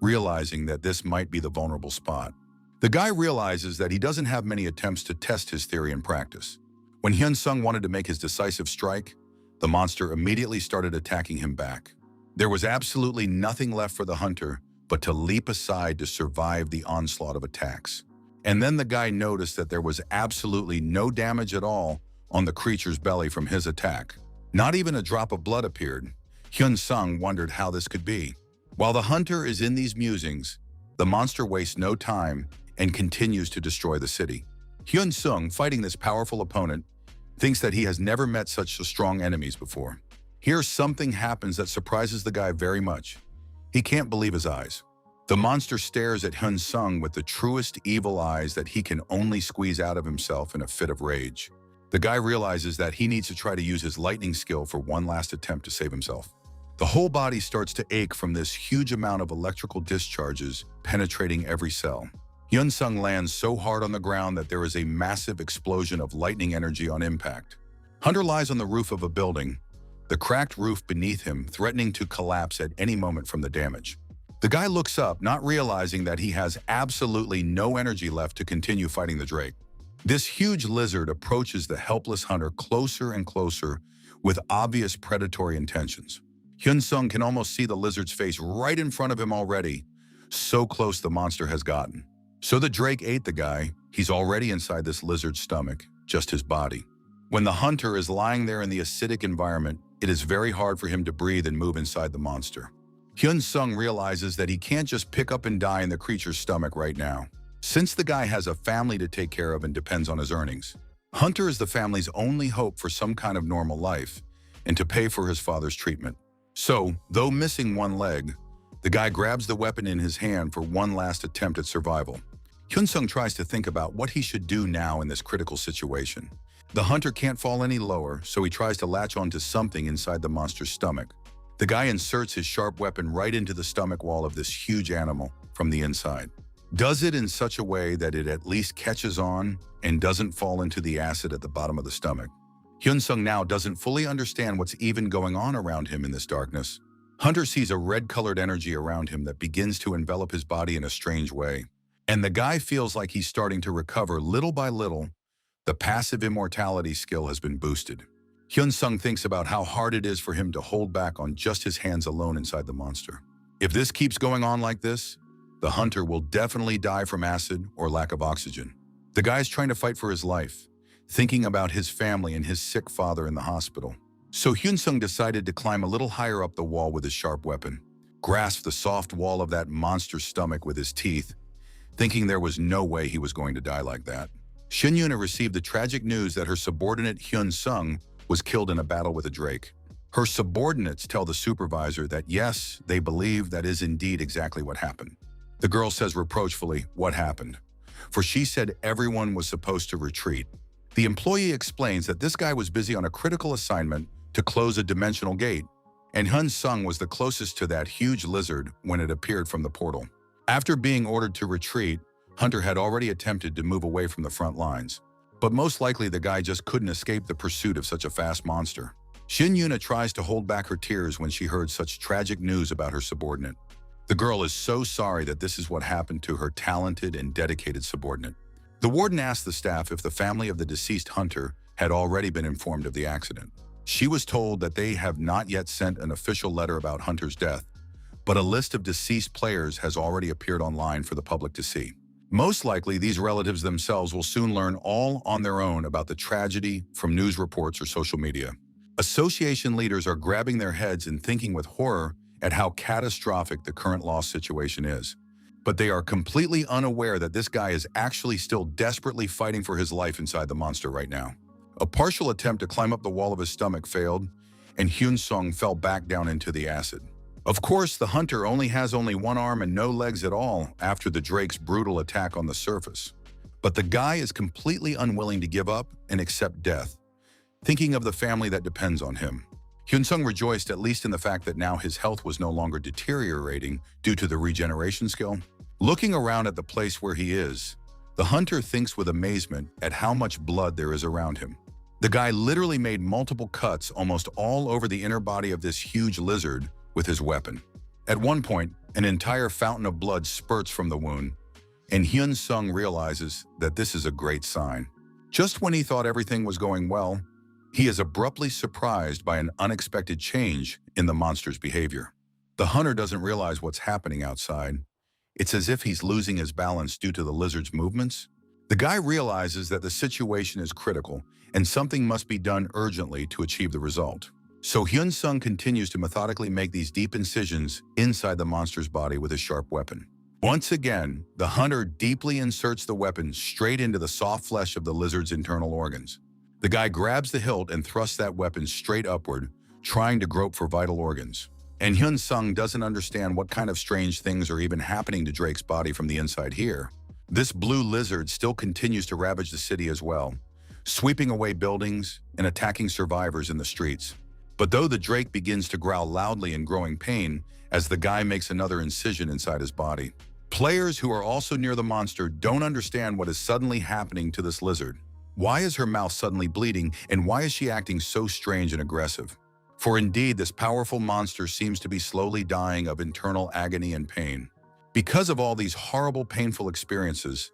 realizing that this might be the vulnerable spot. The guy realizes that he doesn't have many attempts to test his theory in practice. When Hyun-sung wanted to make his decisive strike, the monster immediately started attacking him back. There was absolutely nothing left for the hunter but to leap aside to survive the onslaught of attacks. And then the guy noticed that there was absolutely no damage at all on the creature's belly from his attack. Not even a drop of blood appeared. Hyun-sung wondered how this could be. While the hunter is in these musings, the monster wastes no time and continues to destroy the city. Hyun-sung, fighting this powerful opponent, thinks that he has never met such strong enemies before. Here, something happens that surprises the guy very much. He can't believe his eyes. The monster stares at Hyun-sung with the truest evil eyes that he can only squeeze out of himself in a fit of rage. The guy realizes that he needs to try to use his lightning skill for one last attempt to save himself. The whole body starts to ache from this huge amount of electrical discharges penetrating every cell. Hyun-sung lands so hard on the ground that there is a massive explosion of lightning energy on impact. Hunter lies on the roof of a building, the cracked roof beneath him threatening to collapse at any moment from the damage. The guy looks up, not realizing that he has absolutely no energy left to continue fighting the drake. This huge lizard approaches the helpless hunter closer and closer with obvious predatory intentions. Hyun-sung can almost see the lizard's face right in front of him already, so close the monster has gotten. So the drake ate the guy. He's already inside this lizard's stomach, just his body. When the hunter is lying there in the acidic environment, it is very hard for him to breathe and move inside the monster. Hyun-sung realizes that he can't just pick up and die in the creature's stomach right now. Since the guy has a family to take care of and depends on his earnings, Hunter is the family's only hope for some kind of normal life and to pay for his father's treatment. So, though missing one leg, the guy grabs the weapon in his hand for one last attempt at survival. Hyun-sung tries to think about what he should do now in this critical situation. The hunter can't fall any lower, so he tries to latch onto something inside the monster's stomach. The guy inserts his sharp weapon right into the stomach wall of this huge animal from the inside. Does it in such a way that it at least catches on and doesn't fall into the acid at the bottom of the stomach. Hyun-sung now doesn't fully understand what's even going on around him in this darkness. Hunter sees a red-colored energy around him that begins to envelop his body in a strange way. And the guy feels like he's starting to recover little by little. The passive immortality skill has been boosted. Hyun-sung thinks about how hard it is for him to hold back on just his hands alone inside the monster. If this keeps going on like this, the hunter will definitely die from acid or lack of oxygen. The guy's trying to fight for his life, thinking about his family and his sick father in the hospital. So Hyun-sung decided to climb a little higher up the wall with his sharp weapon, grasp the soft wall of that monster's stomach with his teeth, thinking there was no way he was going to die like that. Shin Yuna received the tragic news that her subordinate Hyun-sung was killed in a battle with a drake. Her subordinates tell the supervisor that yes, they believe that is indeed exactly what happened. The girl says reproachfully, "What happened?" For she said everyone was supposed to retreat. The employee explains that this guy was busy on a critical assignment to close a dimensional gate, and Hyun-sung was the closest to that huge lizard when it appeared from the portal. After being ordered to retreat, Hunter had already attempted to move away from the front lines. But most likely the guy just couldn't escape the pursuit of such a fast monster. Shin Yuna tries to hold back her tears when she heard such tragic news about her subordinate. The girl is so sorry that this is what happened to her talented and dedicated subordinate. The warden asked the staff if the family of the deceased hunter had already been informed of the accident. She was told that they have not yet sent an official letter about Hunter's death, but a list of deceased players has already appeared online for the public to see. Most likely, these relatives themselves will soon learn all on their own about the tragedy from news reports or social media. Association leaders are grabbing their heads and thinking with horror at how catastrophic the current loss situation is. But they are completely unaware that this guy is actually still desperately fighting for his life inside the monster right now. A partial attempt to climb up the wall of his stomach failed, and Hyun-sung fell back down into the acid. Of course, the hunter only has one arm and no legs at all after the drake's brutal attack on the surface. But the guy is completely unwilling to give up and accept death, thinking of the family that depends on him. Hyun-sung rejoiced at least in the fact that now his health was no longer deteriorating due to the regeneration skill. Looking around at the place where he is, the hunter thinks with amazement at how much blood there is around him. The guy literally made multiple cuts almost all over the inner body of this huge lizard with his weapon. At one point, an entire fountain of blood spurts from the wound, and Hyun-sung realizes that this is a great sign. Just when he thought everything was going well, he is abruptly surprised by an unexpected change in the monster's behavior. The hunter doesn't realize what's happening outside. It's as if he's losing his balance due to the lizard's movements. The guy realizes that the situation is critical and something must be done urgently to achieve the result. So Hyun-sung continues to methodically make these deep incisions inside the monster's body with his sharp weapon. Once again, the hunter deeply inserts the weapon straight into the soft flesh of the lizard's internal organs. The guy grabs the hilt and thrusts that weapon straight upward, trying to grope for vital organs. And Hyun-sung doesn't understand what kind of strange things are even happening to Drake's body from the inside here. This blue lizard still continues to ravage the city as well, sweeping away buildings and attacking survivors in the streets. But though the Drake begins to growl loudly in growing pain as the guy makes another incision inside his body, players who are also near the monster don't understand what is suddenly happening to this lizard. Why is her mouth suddenly bleeding, and why is she acting so strange and aggressive? For indeed, this powerful monster seems to be slowly dying of internal agony and pain. Because of all these horrible, painful experiences,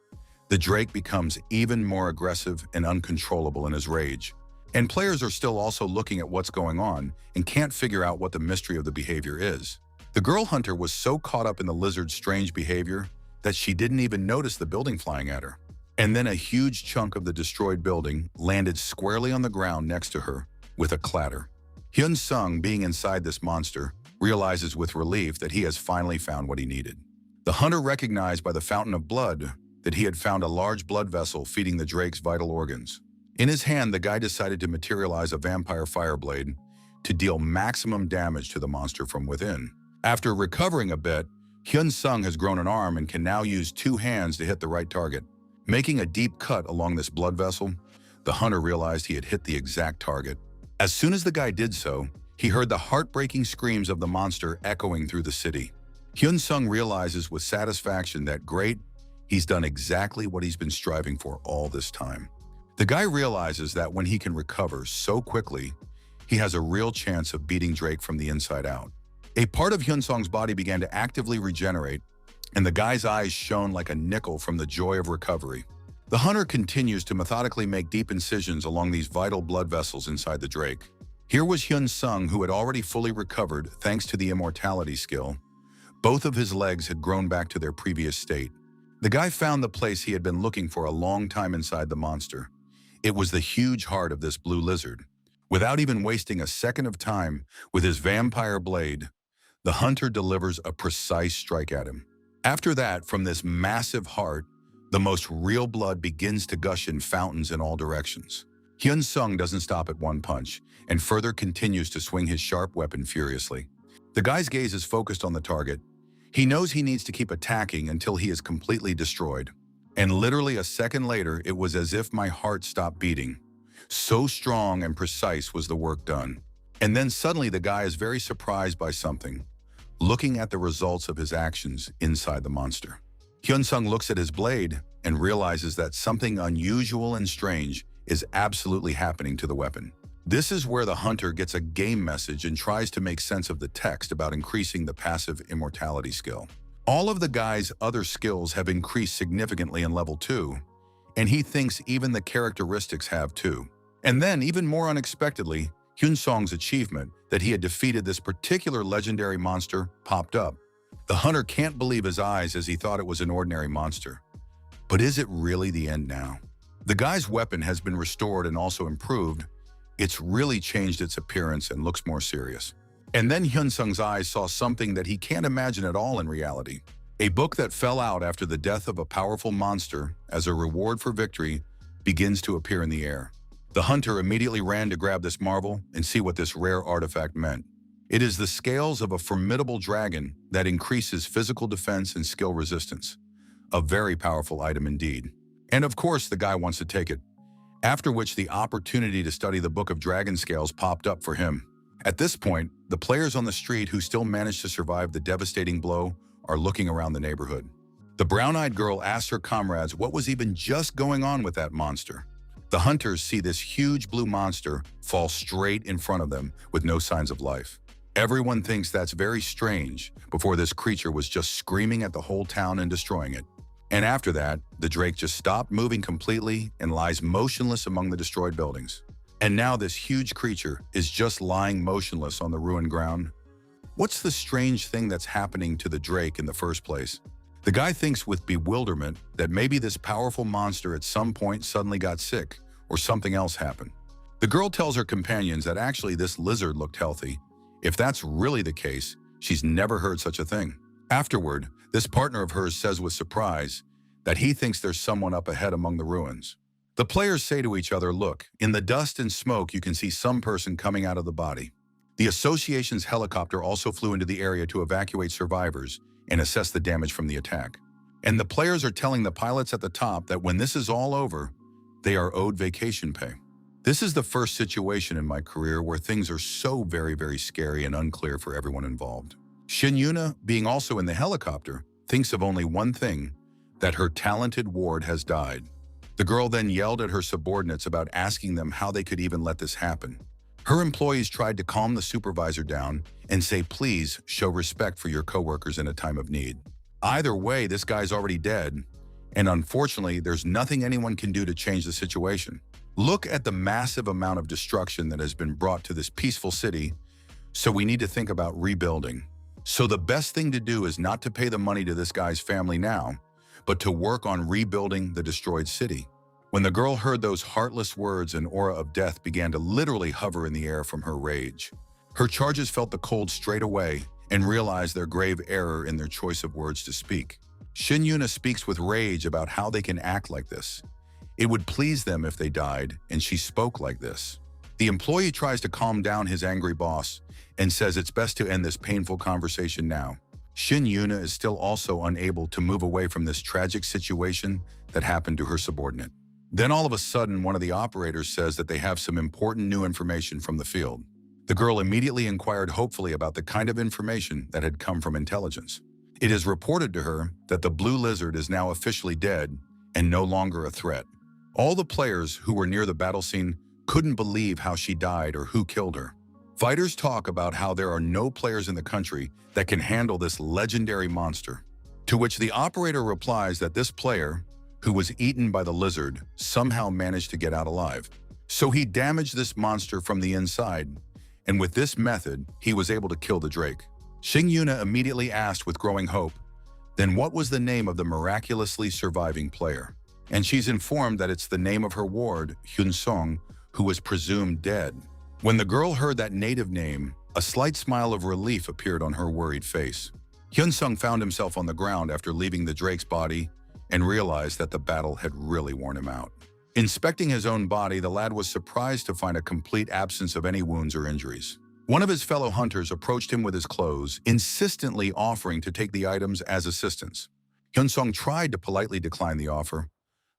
the Drake becomes even more aggressive and uncontrollable in his rage. And players are still also looking at what's going on and can't figure out what the mystery of the behavior is. The girl hunter was so caught up in the lizard's strange behavior that she didn't even notice the building flying at her. And then a huge chunk of the destroyed building landed squarely on the ground next to her with a clatter. Hyun-sung, being inside this monster, realizes with relief that he has finally found what he needed. The hunter recognized by the fountain of blood that he had found a large blood vessel feeding the Drake's vital organs. In his hand, the guy decided to materialize a vampire fireblade to deal maximum damage to the monster from within. After recovering a bit, Hyun-sung has grown an arm and can now use two hands to hit the right target. Making a deep cut along this blood vessel, the hunter realized he had hit the exact target. As soon as the guy did so, he heard the heartbreaking screams of the monster echoing through the city. Hyun-sung realizes with satisfaction that great, he's done exactly what he's been striving for all this time. The guy realizes that when he can recover so quickly, he has a real chance of beating Drake from the inside out. A part of Hyun-sung's body began to actively regenerate, and the guy's eyes shone like a nickel from the joy of recovery. The hunter continues to methodically make deep incisions along these vital blood vessels inside the Drake. Here was Hyun-sung, who had already fully recovered thanks to the immortality skill. Both of his legs had grown back to their previous state. The guy found the place he had been looking for a long time inside the monster. It was the huge heart of this blue lizard. Without even wasting a second of time, with his vampire blade, the hunter delivers a precise strike at him. After that, from this massive heart, the most real blood begins to gush in fountains in all directions. Hyun-sung doesn't stop at one punch, and further continues to swing his sharp weapon furiously. The guy's gaze is focused on the target. He knows he needs to keep attacking until he is completely destroyed. And literally a second later, it was as if my heart stopped beating. So strong and precise was the work done. And then suddenly the guy is very surprised by something, looking at the results of his actions inside the monster. Hyun-sung looks at his blade and realizes that something unusual and strange is absolutely happening to the weapon. This is where the hunter gets a game message and tries to make sense of the text about increasing the passive immortality skill. All of the guy's other skills have increased significantly in level 2, and he thinks even the characteristics have too. And then, even more unexpectedly, Hyun-sung's achievement that he had defeated this particular legendary monster popped up. The hunter can't believe his eyes as he thought it was an ordinary monster. But is it really the end now? The guy's weapon has been restored and also improved. It's really changed its appearance and looks more serious. And then Hyun-sung's eyes saw something that he can't imagine at all in reality. A book that fell out after the death of a powerful monster as a reward for victory begins to appear in the air. The hunter immediately ran to grab this marvel and see what this rare artifact meant. It is the scales of a formidable dragon that increases physical defense and skill resistance. A very powerful item indeed. And of course, the guy wants to take it. After which the opportunity to study the Book of Dragon Scales popped up for him. At this point, the players on the street who still managed to survive the devastating blow are looking around the neighborhood. The brown-eyed girl asks her comrades what was even just going on with that monster. The hunters see this huge blue monster fall straight in front of them with no signs of life. Everyone thinks that's very strange before this creature was just screaming at the whole town and destroying it. And after that, the Drake just stopped moving completely and lies motionless among the destroyed buildings. And now this huge creature is just lying motionless on the ruined ground. What's the strange thing that's happening to the Drake in the first place? The guy thinks with bewilderment that maybe this powerful monster at some point suddenly got sick or something else happened. The girl tells her companions that actually this lizard looked healthy. If that's really the case, she's never heard such a thing. Afterward, this partner of hers says with surprise that he thinks there's someone up ahead among the ruins. The players say to each other, look, in the dust and smoke you can see some person coming out of the body. The association's helicopter also flew into the area to evacuate survivors and assess the damage from the attack. And the players are telling the pilots at the top that when this is all over, they are owed vacation pay. This is the first situation in my career where things are so very scary and unclear for everyone involved. Shin Yuna, being also in the helicopter, thinks of only one thing, that her talented ward has died. The girl then yelled at her subordinates about asking them how they could even let this happen. Her employees tried to calm the supervisor down and say, please show respect for your coworkers in a time of need. Either way, this guy's already dead, and unfortunately, there's nothing anyone can do to change the situation. Look at the massive amount of destruction that has been brought to this peaceful city, so we need to think about rebuilding. So the best thing to do is not to pay the money to this guy's family now, but to work on rebuilding the destroyed city. When the girl heard those heartless words, an aura of death began to literally hover in the air from her rage. Her charges felt the cold straight away and realized their grave error in their choice of words to speak. Shin Yuna speaks with rage about how they can act like this. It would please them if they died, and she spoke like this. The employee tries to calm down his angry boss and says it's best to end this painful conversation now. Shin Yuna is still also unable to move away from this tragic situation that happened to her subordinate. Then all of a sudden, one of the operators says that they have some important new information from the field. The girl immediately inquired hopefully about the kind of information that had come from intelligence. It is reported to her that the blue lizard is now officially dead and no longer a threat. All the players who were near the battle scene couldn't believe how she died or who killed her. Fighters talk about how there are no players in the country that can handle this legendary monster, to which the operator replies that this player, who was eaten by the lizard, somehow managed to get out alive. So he damaged this monster from the inside, and with this method, he was able to kill the Drake. Xing Yuna immediately asked with growing hope, then what was the name of the miraculously surviving player? And she's informed that it's the name of her ward, Hyun Song, who was presumed dead. When the girl heard that native name, a slight smile of relief appeared on her worried face. Hyun Sung found himself on the ground after leaving the Drake's body and realized that the battle had really worn him out. Inspecting his own body, the lad was surprised to find a complete absence of any wounds or injuries. One of his fellow hunters approached him with his clothes, insistently offering to take the items as assistance. Hyun Sung tried to politely decline the offer,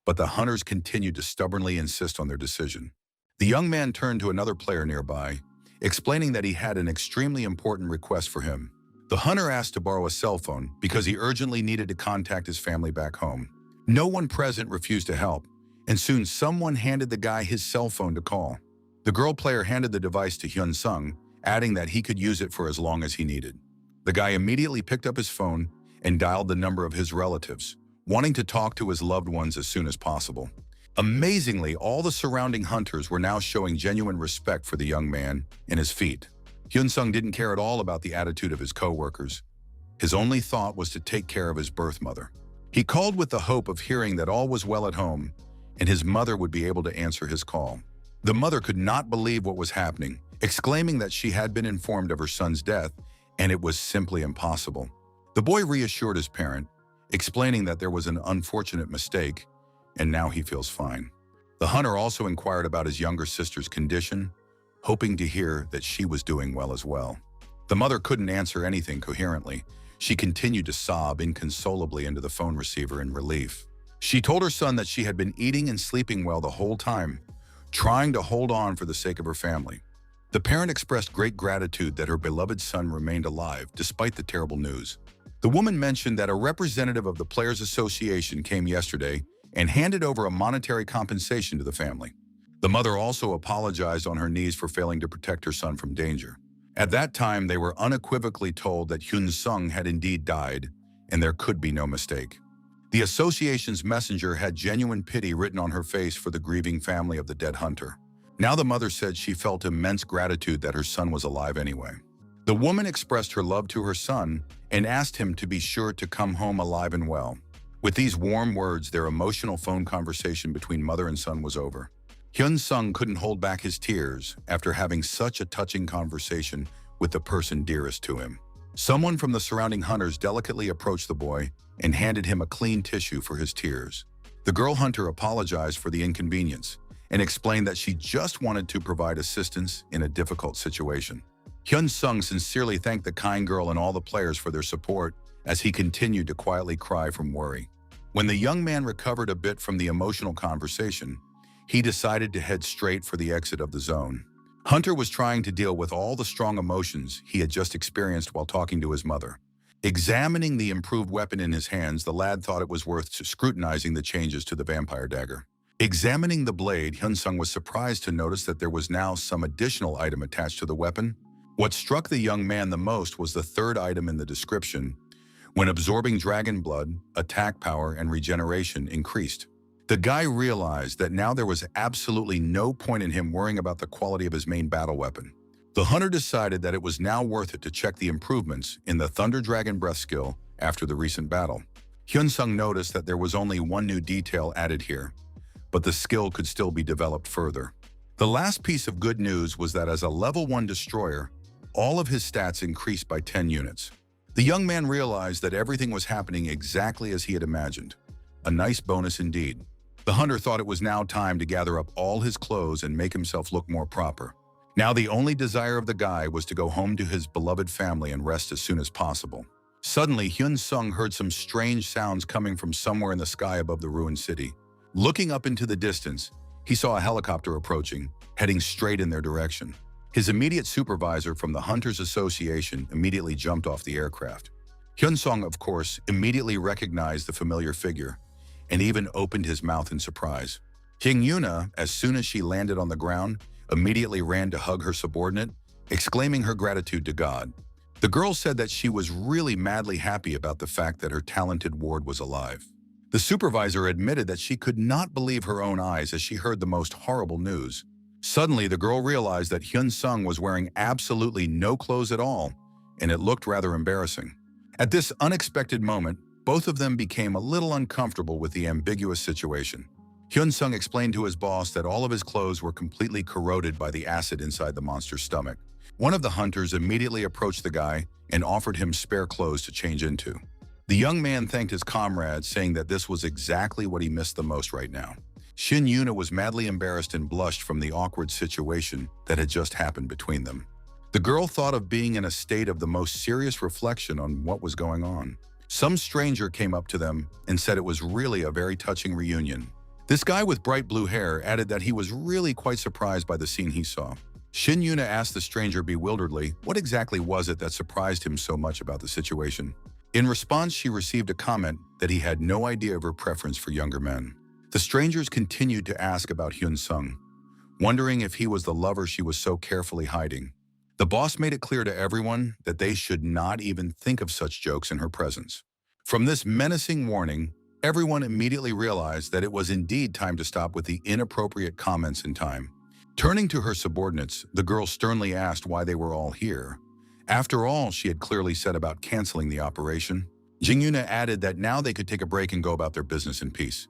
but the hunters continued to stubbornly insist on their decision. The young man turned to another player nearby, explaining that he had an extremely important request for him. The hunter asked to borrow a cell phone because he urgently needed to contact his family back home. No one present refused to help, and soon someone handed the guy his cell phone to call. The girl player handed the device to Hyun Sung, adding that he could use it for as long as he needed. The guy immediately picked up his phone and dialed the number of his relatives, wanting to talk to his loved ones as soon as possible. Amazingly, all the surrounding hunters were now showing genuine respect for the young man and his feat. Hyun Sung didn't care at all about the attitude of his co-workers. His only thought was to take care of his birth mother. He called with the hope of hearing that all was well at home and his mother would be able to answer his call. The mother could not believe what was happening, exclaiming that she had been informed of her son's death and it was simply impossible. The boy reassured his parent, explaining that there was an unfortunate mistake and now he feels fine. The hunter also inquired about his younger sister's condition, hoping to hear that she was doing well as well. The mother couldn't answer anything coherently. She continued to sob inconsolably into the phone receiver in relief. She told her son that she had been eating and sleeping well the whole time, trying to hold on for the sake of her family. The parent expressed great gratitude that her beloved son remained alive despite the terrible news. The woman mentioned that a representative of the Players Association came yesterday and handed over a monetary compensation to the family. The mother also apologized on her knees for failing to protect her son from danger. At that time, they were unequivocally told that Hyun Sung had indeed died, and there could be no mistake. The association's messenger had genuine pity written on her face for the grieving family of the dead hunter. Now the mother said she felt immense gratitude that her son was alive anyway. The woman expressed her love to her son and asked him to be sure to come home alive and well. With these warm words, their emotional phone conversation between mother and son was over. Hyun Sung couldn't hold back his tears after having such a touching conversation with the person dearest to him. Someone from the surrounding hunters delicately approached the boy and handed him a clean tissue for his tears. The girl hunter apologized for the inconvenience and explained that she just wanted to provide assistance in a difficult situation. Hyun Sung sincerely thanked the kind girl and all the players for their support as he continued to quietly cry from worry. When the young man recovered a bit from the emotional conversation, he decided to head straight for the exit of the zone. Hunter was trying to deal with all the strong emotions he had just experienced while talking to his mother. Examining the improved weapon in his hands, the lad thought it was worth scrutinizing the changes to the vampire dagger. Examining the blade, Hyun Sung was surprised to notice that there was now some additional item attached to the weapon. What struck the young man the most was the third item in the description. When absorbing dragon blood, attack power and regeneration increased. The guy realized that now there was absolutely no point in him worrying about the quality of his main battle weapon. The hunter decided that it was now worth it to check the improvements in the Thunder Dragon Breath skill after the recent battle. Hyun Sung noticed that there was only one new detail added here, but the skill could still be developed further. The last piece of good news was that as a level 1 destroyer, all of his stats increased by 10 units. The young man realized that everything was happening exactly as he had imagined. A nice bonus indeed. The hunter thought it was now time to gather up all his clothes and make himself look more proper. Now the only desire of the guy was to go home to his beloved family and rest as soon as possible. Suddenly, Hyun Sung heard some strange sounds coming from somewhere in the sky above the ruined city. Looking up into the distance, he saw a helicopter approaching, heading straight in their direction. His immediate supervisor from the Hunters Association immediately jumped off the aircraft. Hyun-sung, of course, immediately recognized the familiar figure and even opened his mouth in surprise. Hyung-yuna, as soon as she landed on the ground, immediately ran to hug her subordinate, exclaiming her gratitude to God. The girl said that she was really madly happy about the fact that her talented ward was alive. The supervisor admitted that she could not believe her own eyes as she heard the most horrible news. Suddenly, the girl realized that Hyun-sung was wearing absolutely no clothes at all, and it looked rather embarrassing. At this unexpected moment, both of them became a little uncomfortable with the ambiguous situation. Hyun-sung explained to his boss that all of his clothes were completely corroded by the acid inside the monster's stomach. One of the hunters immediately approached the guy and offered him spare clothes to change into. The young man thanked his comrades, saying that this was exactly what he missed the most right now. Shin Yuna was madly embarrassed and blushed from the awkward situation that had just happened between them. The girl thought of being in a state of the most serious reflection on what was going on. Some stranger came up to them and said it was really a very touching reunion. This guy with bright blue hair added that he was really quite surprised by the scene he saw. Shin Yuna asked the stranger bewilderedly what exactly was it that surprised him so much about the situation. In response, she received a comment that he had no idea of her preference for younger men. The strangers continued to ask about Hyun-sung, wondering if he was the lover she was so carefully hiding. The boss made it clear to everyone that they should not even think of such jokes in her presence. From this menacing warning, everyone immediately realized that it was indeed time to stop with the inappropriate comments in time. Turning to her subordinates, the girl sternly asked why they were all here. After all, she had clearly said about canceling the operation. Jing-yuna added that now they could take a break and go about their business in peace.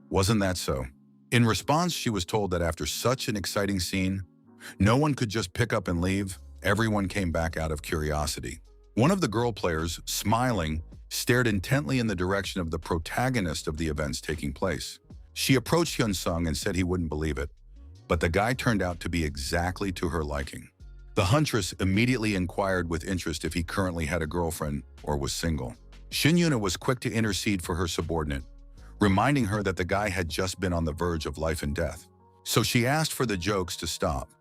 Wasn't that so? In response, she was told that after such an exciting scene, no one could just pick up and leave. Everyone came back out of curiosity. One of the girl players, smiling, stared intently in the direction of the protagonist of the events taking place. She approached Hyun-sung and said he wouldn't believe it, but the guy turned out to be exactly to her liking. The huntress immediately inquired with interest if he currently had a girlfriend or was single. Shin Yuna was quick to intercede for her subordinate, reminding her that the guy had just been on the verge of life and death. So she asked for the jokes to stop,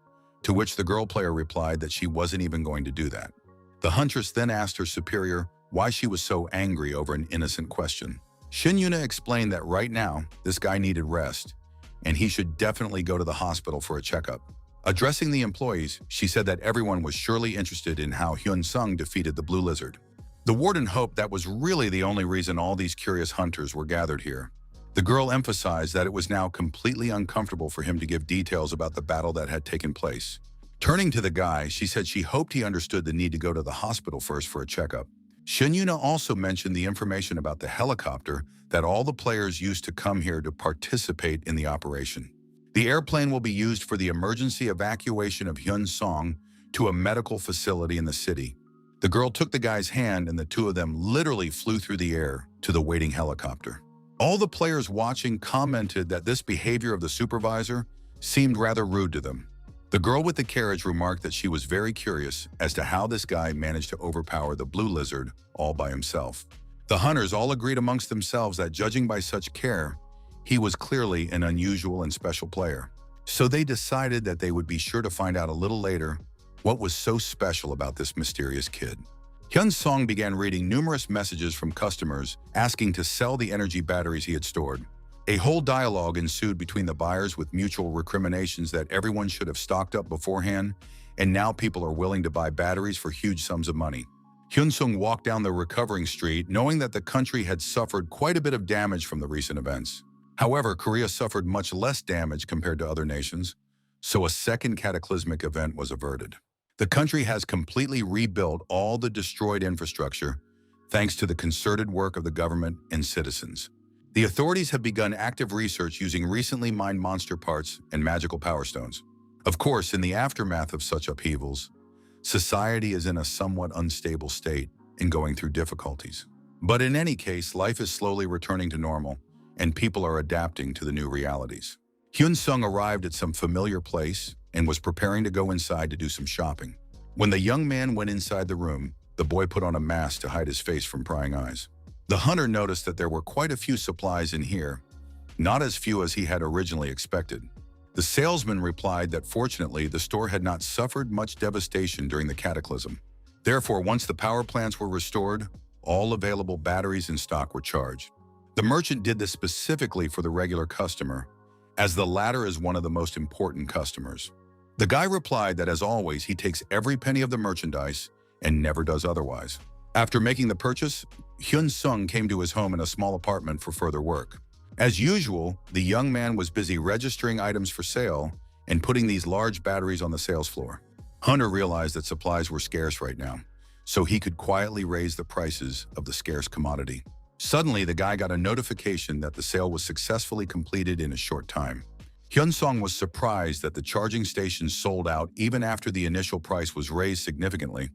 to which the girl player replied that she wasn't even going to do that. The huntress then asked her superior why she was so angry over an innocent question. Shin Yuna explained that right now, this guy needed rest, and he should definitely go to the hospital for a checkup. Addressing the employees, she said that everyone was surely interested in how Hyun-sung defeated the Blue Lizard. The warden hoped that was really the only reason all these curious hunters were gathered here. The girl emphasized that it was now completely uncomfortable for him to give details about the battle that had taken place. Turning to the guy, she said she hoped he understood the need to go to the hospital first for a checkup. Shin Yuna also mentioned the information about the helicopter that all the players used to come here to participate in the operation. The airplane will be used for the emergency evacuation of Hyun-sung to a medical facility in the city. The girl took the guy's hand and the two of them literally flew through the air to the waiting helicopter. All the players watching commented that this behavior of the supervisor seemed rather rude to them. The girl with the carriage remarked that she was very curious as to how this guy managed to overpower the Blue Lizard all by himself. The hunters all agreed amongst themselves that judging by such care, he was clearly an unusual and special player. So they decided that they would be sure to find out a little later what was so special about this mysterious kid. Hyun-sung began reading numerous messages from customers asking to sell the energy batteries he had stored. A whole dialogue ensued between the buyers with mutual recriminations that everyone should have stocked up beforehand, and now people are willing to buy batteries for huge sums of money. Hyun-sung walked down the recovering street, knowing that the country had suffered quite a bit of damage from the recent events. However, Korea suffered much less damage compared to other nations, so a second cataclysmic event was averted. The country has completely rebuilt all the destroyed infrastructure, thanks to the concerted work of the government and citizens. The authorities have begun active research using recently mined monster parts and magical power stones. Of course, in the aftermath of such upheavals, society is in a somewhat unstable state and going through difficulties. But in any case, life is slowly returning to normal, and people are adapting to the new realities. Hyun-sung arrived at some familiar place and was preparing to go inside to do some shopping. When the young man went inside the room, the boy put on a mask to hide his face from prying eyes. The hunter noticed that there were quite a few supplies in here, not as few as he had originally expected. The salesman replied that fortunately the store had not suffered much devastation during the cataclysm. Therefore, once the power plants were restored, all available batteries in stock were charged. The merchant did this specifically for the regular customer, as the latter is one of the most important customers. The guy replied that as always, he takes every penny of the merchandise and never does otherwise. After making the purchase, Hyun Sung came to his home in a small apartment for further work. As usual, the young man was busy registering items for sale and putting these large batteries on the sales floor. Hunter realized that supplies were scarce right now, so he could quietly raise the prices of the scarce commodity. Suddenly, the guy got a notification that the sale was successfully completed in a short time. Hyun Sung was surprised that the charging stations sold out even after the initial price was raised significantly.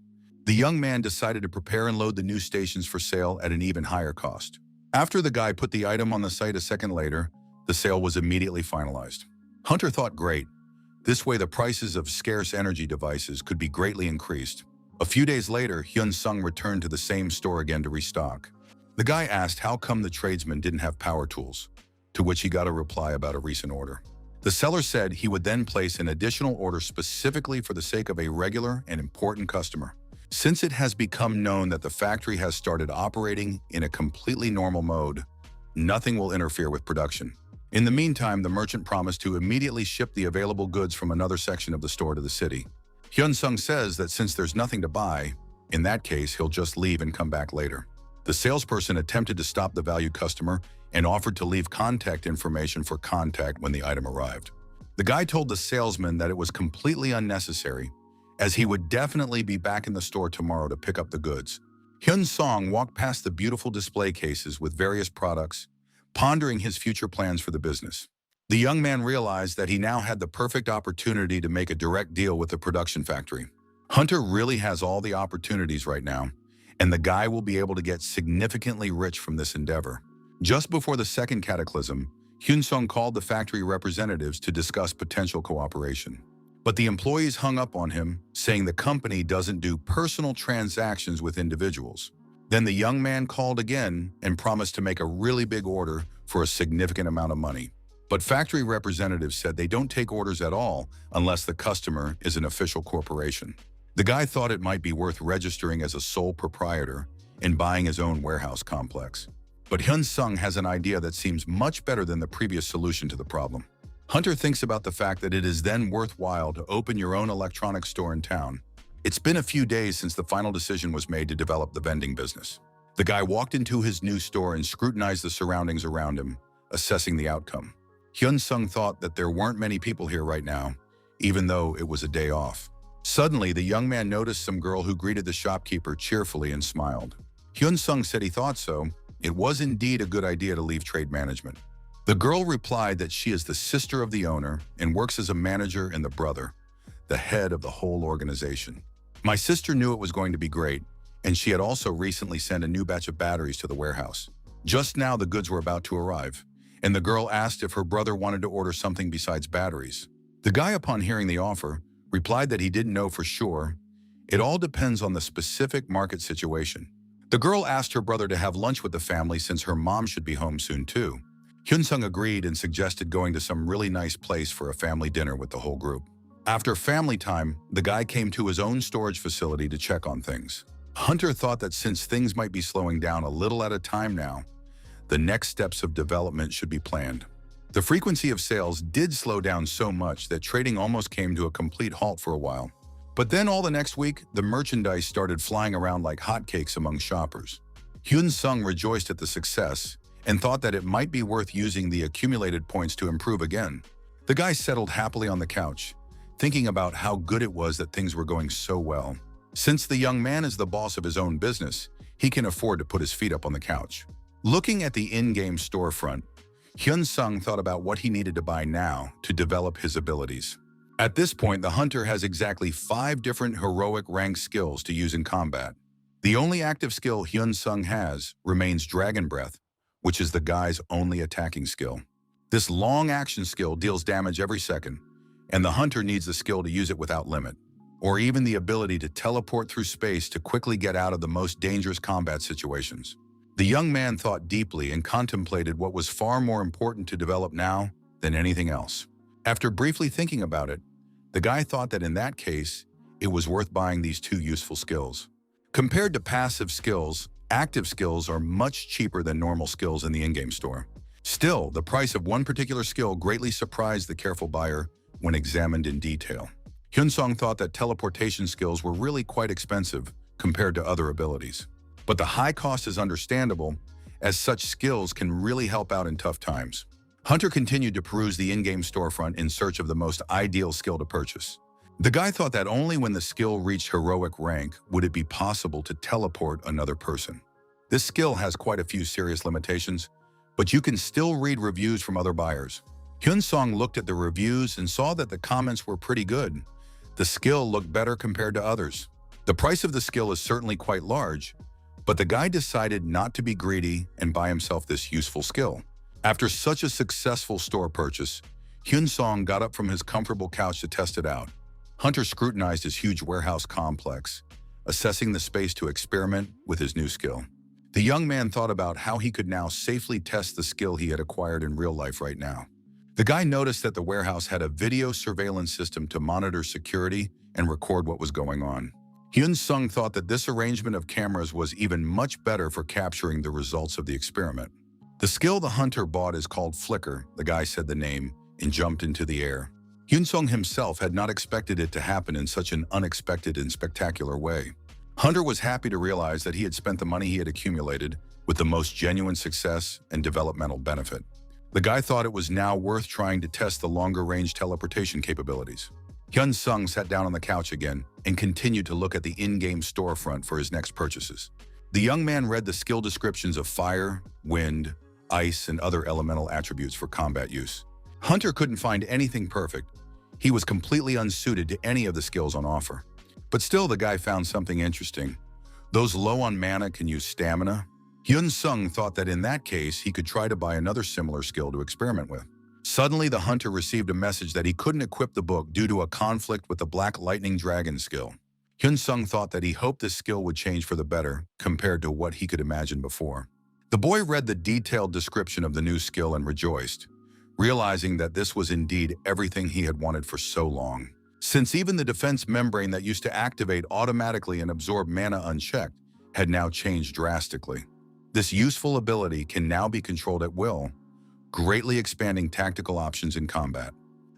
The young man decided to prepare and load the new stations for sale at an even higher cost. After the guy put the item on the site a second later, the sale was immediately finalized. Hunter thought, great. This way the prices of scarce energy devices could be greatly increased. A few days later, Hyun Sung returned to the same store again to restock. The guy asked how come the tradesman didn't have power tools, to which he got a reply about a recent order. The seller said he would then place an additional order specifically for the sake of a regular and important customer. Since it has become known that the factory has started operating in a completely normal mode, nothing will interfere with production. In the meantime, the merchant promised to immediately ship the available goods from another section of the store to the city. Hyun Sung says that since there's nothing to buy, in that case, he'll just leave and come back later. The salesperson attempted to stop the valued customer and offered to leave contact information for contact when the item arrived. The guy told the salesman that it was completely unnecessary, as he would definitely be back in the store tomorrow to pick up the goods. Hyun Sung walked past the beautiful display cases with various products, pondering his future plans for the business. The young man realized that he now had the perfect opportunity to make a direct deal with the production factory. Hunter really has all the opportunities right now, and the guy will be able to get significantly rich from this endeavor. Just before the second cataclysm, Hyun Sung called the factory representatives to discuss potential cooperation. But the employees hung up on him, saying the company doesn't do personal transactions with individuals. Then the young man called again and promised to make a really big order for a significant amount of money. But factory representatives said they don't take orders at all unless the customer is an official corporation. The guy thought it might be worth registering as a sole proprietor and buying his own warehouse complex. But Hyun Sung has an idea that seems much better than the previous solution to the problem. Hunter thinks about the fact that it is then worthwhile to open your own electronics store in town. It's been a few days since the final decision was made to develop the vending business. The guy walked into his new store and scrutinized the surroundings around him, assessing the outcome. Hyun Sung thought that there weren't many people here right now, even though it was a day off. Suddenly, the young man noticed some girl who greeted the shopkeeper cheerfully and smiled. Hyun Sung said he thought so. It was indeed a good idea to leave trade management. The girl replied that she is the sister of the owner and works as a manager and the brother, the head of the whole organization. My sister knew it was going to be great, and she had also recently sent a new batch of batteries to the warehouse. Just now the goods were about to arrive, and the girl asked if her brother wanted to order something besides batteries. The guy, upon hearing the offer, replied that he didn't know for sure. It all depends on the specific market situation. The girl asked her brother to have lunch with the family since her mom should be home soon too. Hyun Sung agreed and suggested going to some really nice place for a family dinner with the whole group. After family time, the guy came to his own storage facility to check on things. Hunter thought that since things might be slowing down a little at a time now, the next steps of development should be planned. The frequency of sales did slow down so much that trading almost came to a complete halt for a while. But then all the next week, the merchandise started flying around like hotcakes among shoppers. Hyun Sung rejoiced at the success and thought that it might be worth using the accumulated points to improve again. The guy settled happily on the couch, thinking about how good it was that things were going so well. Since the young man is the boss of his own business, he can afford to put his feet up on the couch. Looking at the in-game storefront, Hyun Sung thought about what he needed to buy now to develop his abilities. At this point, the hunter has exactly 5 different heroic rank skills to use in combat. The only active skill Hyun Sung has remains Dragon Breath, which is the guy's only attacking skill. This long action skill deals damage every second, and the hunter needs the skill to use it without limit, or even the ability to teleport through space to quickly get out of the most dangerous combat situations. The young man thought deeply and contemplated what was far more important to develop now than anything else. After briefly thinking about it, the guy thought that in that case, it was worth buying these two useful skills. Compared to passive skills, active skills are much cheaper than normal skills in the in-game store. Still, the price of one particular skill greatly surprised the careful buyer when examined in detail. Hyun-sung thought that teleportation skills were really quite expensive compared to other abilities. But the high cost is understandable, as such skills can really help out in tough times. Hunter continued to peruse the in-game storefront in search of the most ideal skill to purchase. The guy thought that only when the skill reached heroic rank would it be possible to teleport another person. This skill has quite a few serious limitations, but you can still read reviews from other buyers. Hyun-sung looked at the reviews and saw that the comments were pretty good. The skill looked better compared to others. The price of the skill is certainly quite large, but the guy decided not to be greedy and buy himself this useful skill. After such a successful store purchase, Hyun-sung got up from his comfortable couch to test it out. Hunter scrutinized his huge warehouse complex, assessing the space to experiment with his new skill. The young man thought about how he could now safely test the skill he had acquired in real life right now. The guy noticed that the warehouse had a video surveillance system to monitor security and record what was going on. Hyun-sung thought that this arrangement of cameras was even much better for capturing the results of the experiment. The skill the hunter bought is called Flicker. The guy said the name and jumped into the air. Hyun-sung himself had not expected it to happen in such an unexpected and spectacular way. Hunter was happy to realize that he had spent the money he had accumulated with the most genuine success and developmental benefit. The guy thought it was now worth trying to test the longer-range teleportation capabilities. Hyun-sung sat down on the couch again and continued to look at the in-game storefront for his next purchases. The young man read the skill descriptions of fire, wind, ice, and other elemental attributes for combat use. Hunter couldn't find anything perfect. He was completely unsuited to any of the skills on offer. But still, the guy found something interesting. Those low on mana can use stamina. Hyun-sung thought that in that case, he could try to buy another similar skill to experiment with. Suddenly, the hunter received a message that he couldn't equip the book due to a conflict with the Black Lightning Dragon skill. Hyun-sung thought that he hoped this skill would change for the better compared to what he could imagine before. The boy read the detailed description of the new skill and rejoiced, realizing that this was indeed everything he had wanted for so long. Since even the defense membrane that used to activate automatically and absorb mana unchecked had now changed drastically. This useful ability can now be controlled at will, greatly expanding tactical options in combat.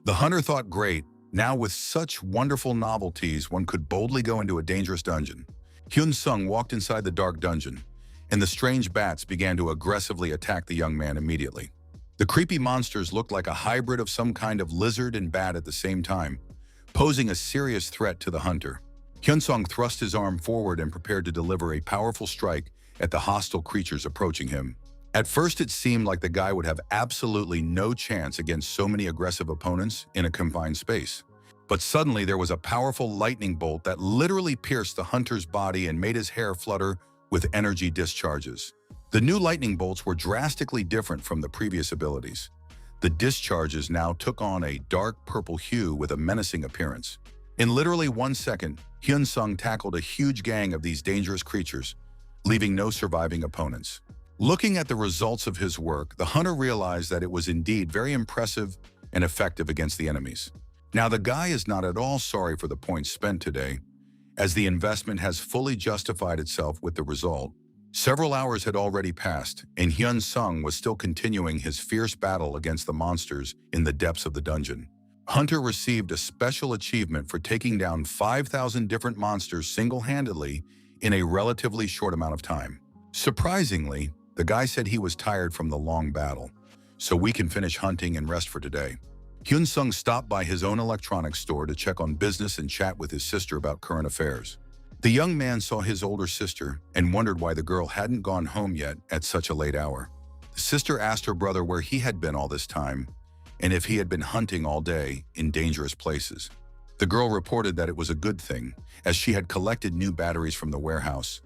The hunter thought, great, now with such wonderful novelties, one could boldly go into a dangerous dungeon. Hyun-sung walked inside the dark dungeon, and the strange bats began to aggressively attack the young man immediately. The creepy monsters looked like a hybrid of some kind of lizard and bat at the same time, posing a serious threat to the hunter. Hyun-sung thrust his arm forward and prepared to deliver a powerful strike at the hostile creatures approaching him. At first, it seemed like the guy would have absolutely no chance against so many aggressive opponents in a confined space. But suddenly, there was a powerful lightning bolt that literally pierced the hunter's body and made his hair flutter with energy discharges. The new lightning bolts were drastically different from the previous abilities. The discharges now took on a dark purple hue with a menacing appearance. In literally 1 second, Hyun-sung tackled a huge gang of these dangerous creatures, leaving no surviving opponents. Looking at the results of his work, the hunter realized that it was indeed very impressive and effective against the enemies. Now, the guy is not at all sorry for the points spent today, as the investment has fully justified itself with the result. Several hours had already passed, and Hyun-sung was still continuing his fierce battle against the monsters in the depths of the dungeon. Hunter received a special achievement for taking down 5,000 different monsters single-handedly in a relatively short amount of time. Surprisingly, the guy said he was tired from the long battle, so we can finish hunting and rest for today. Hyun-sung stopped by his own electronics store to check on business and chat with his sister about current affairs. The young man saw his older sister and wondered why the girl hadn't gone home yet at such a late hour. The sister asked her brother where he had been all this time and if he had been hunting all day in dangerous places. The girl reported that it was a good thing, as she had collected new batteries from the warehouse,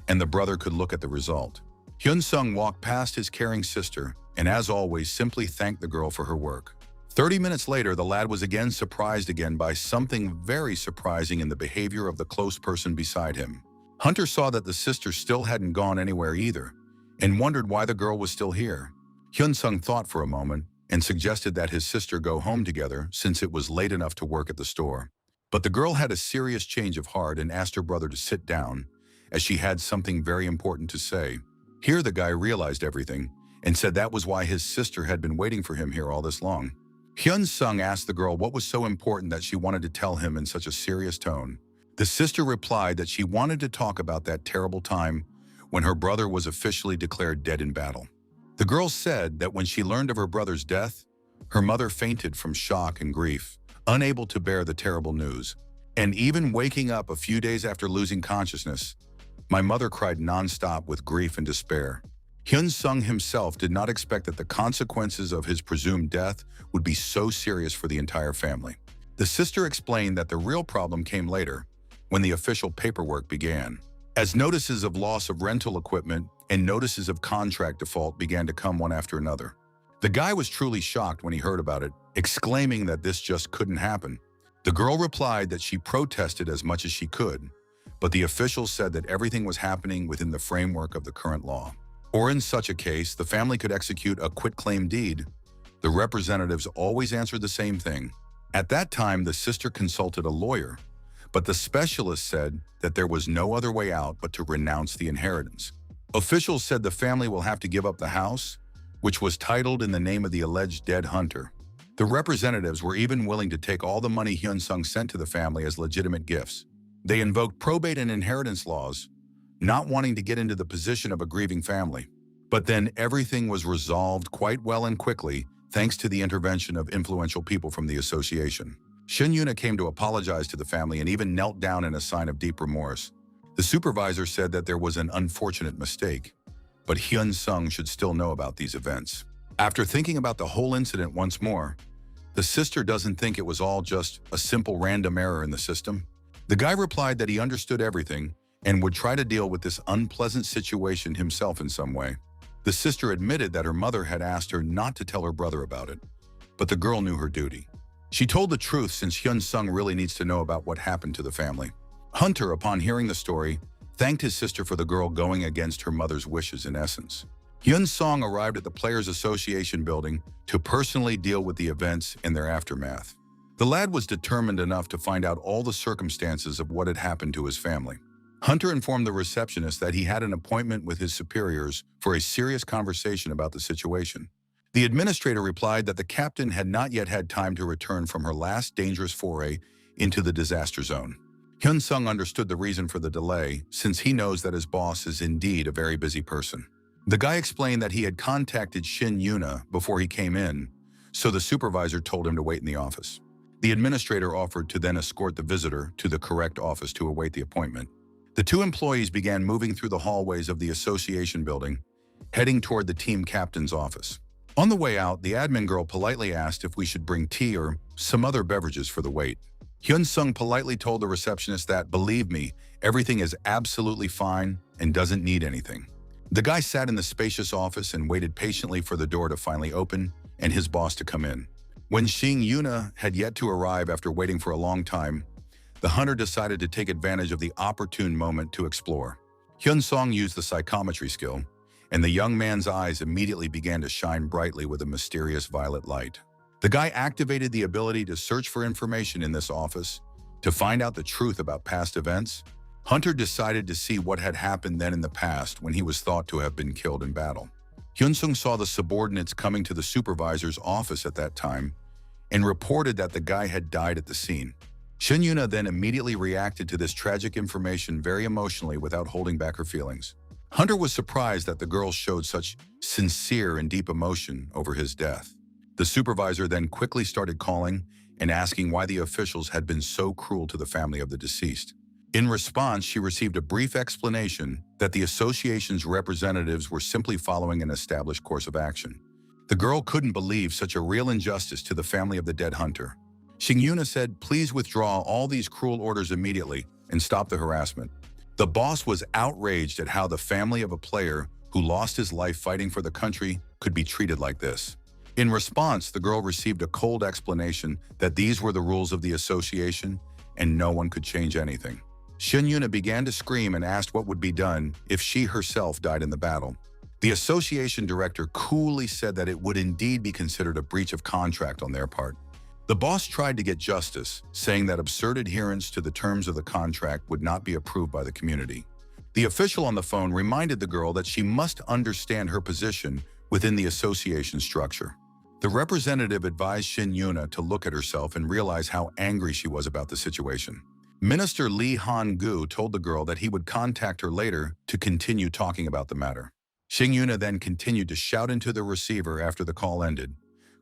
and the brother could look at the result. Hyun-sung walked past his caring sister and, as always, simply thanked the girl for her work. 30 minutes later, the lad was again surprised by something very surprising in the behavior of the close person beside him. Hunter saw that the sister still hadn't gone anywhere either, and wondered why the girl was still here. Hyun-sung thought for a moment and suggested that his sister go home together since it was late enough to work at the store. But the girl had a serious change of heart and asked her brother to sit down, as she had something very important to say. Here the guy realized everything and said that was why his sister had been waiting for him here all this long. Hyun-sung asked the girl what was so important that she wanted to tell him in such a serious tone. The sister replied that she wanted to talk about that terrible time when her brother was officially declared dead in battle. The girl said that when she learned of her brother's death, her mother fainted from shock and grief, unable to bear the terrible news. And even waking up a few days after losing consciousness, my mother cried nonstop with grief and despair. Hyun-sung himself did not expect that the consequences of his presumed death would be so serious for the entire family. The sister explained that the real problem came later, when the official paperwork began. As notices of loss of rental equipment and notices of contract default began to come one after another. The guy was truly shocked when he heard about it, exclaiming that this just couldn't happen. The girl replied that she protested as much as she could, but the officials said that everything was happening within the framework of the current law. Or in such a case, the family could execute a quitclaim deed. The representatives always answered the same thing. At that time, the sister consulted a lawyer, but the specialist said that there was no other way out but to renounce the inheritance. Officials said the family will have to give up the house, which was titled in the name of the alleged dead hunter. The representatives were even willing to take all the money Hyun-sung sent to the family as legitimate gifts. They invoked probate and inheritance laws, not wanting to get into the position of a grieving family. But then everything was resolved quite well and quickly, thanks to the intervention of influential people from the association. Shin Yuna came to apologize to the family and even knelt down in a sign of deep remorse. The supervisor said that there was an unfortunate mistake, but Hyun-sung should still know about these events. After thinking about the whole incident once more, the sister doesn't think it was all just a simple random error in the system. The guy replied that he understood everything and would try to deal with this unpleasant situation himself in some way. The sister admitted that her mother had asked her not to tell her brother about it, but the girl knew her duty. She told the truth since Hyun-sung really needs to know about what happened to the family. Hunter, upon hearing the story, thanked his sister for the girl going against her mother's wishes in essence. Hyun-sung arrived at the Players Association building to personally deal with the events and their aftermath. The lad was determined enough to find out all the circumstances of what had happened to his family. Hunter informed the receptionist that he had an appointment with his superiors for a serious conversation about the situation. The administrator replied that the captain had not yet had time to return from her last dangerous foray into the disaster zone. Hyun-sung understood the reason for the delay, since he knows that his boss is indeed a very busy person. The guy explained that he had contacted Shin Yuna before he came in, so the supervisor told him to wait in the office. The administrator offered to then escort the visitor to the correct office to await the appointment. The two employees began moving through the hallways of the association building, heading toward the team captain's office. On the way out, the admin girl politely asked if we should bring tea or some other beverages for the wait. Hyun-sung politely told the receptionist that, believe me, everything is absolutely fine and doesn't need anything. The guy sat in the spacious office and waited patiently for the door to finally open and his boss to come in. When Shin Yuna had yet to arrive after waiting for a long time, the hunter decided to take advantage of the opportune moment to explore. Hyun-sung used the psychometry skill, and the young man's eyes immediately began to shine brightly with a mysterious violet light. The guy activated the ability to search for information in this office to find out the truth about past events. Hunter decided to see what had happened then in the past when he was thought to have been killed in battle. Hyun-sung saw the subordinates coming to the supervisor's office at that time and reported that the guy had died at the scene. Shin Yuna then immediately reacted to this tragic information very emotionally without holding back her feelings. Hunter was surprised that the girl showed such sincere and deep emotion over his death. The supervisor then quickly started calling and asking why the officials had been so cruel to the family of the deceased. In response, she received a brief explanation that the association's representatives were simply following an established course of action. The girl couldn't believe such a real injustice to the family of the dead hunter. Shin Yuna said, "Please withdraw all these cruel orders immediately and stop the harassment." The boss was outraged at how the family of a player who lost his life fighting for the country could be treated like this. In response, the girl received a cold explanation that these were the rules of the association and no one could change anything. Shin Yuna began to scream and asked what would be done if she herself died in the battle. The association director coolly said that it would indeed be considered a breach of contract on their part. The boss tried to get justice, saying that absurd adherence to the terms of the contract would not be approved by the community. The official on the phone reminded the girl that she must understand her position within the association structure. The representative advised Shin Yuna to look at herself and realize how angry she was about the situation. Minister Lee Han-gu told the girl that he would contact her later to continue talking about the matter. Shin Yuna then continued to shout into the receiver after the call ended,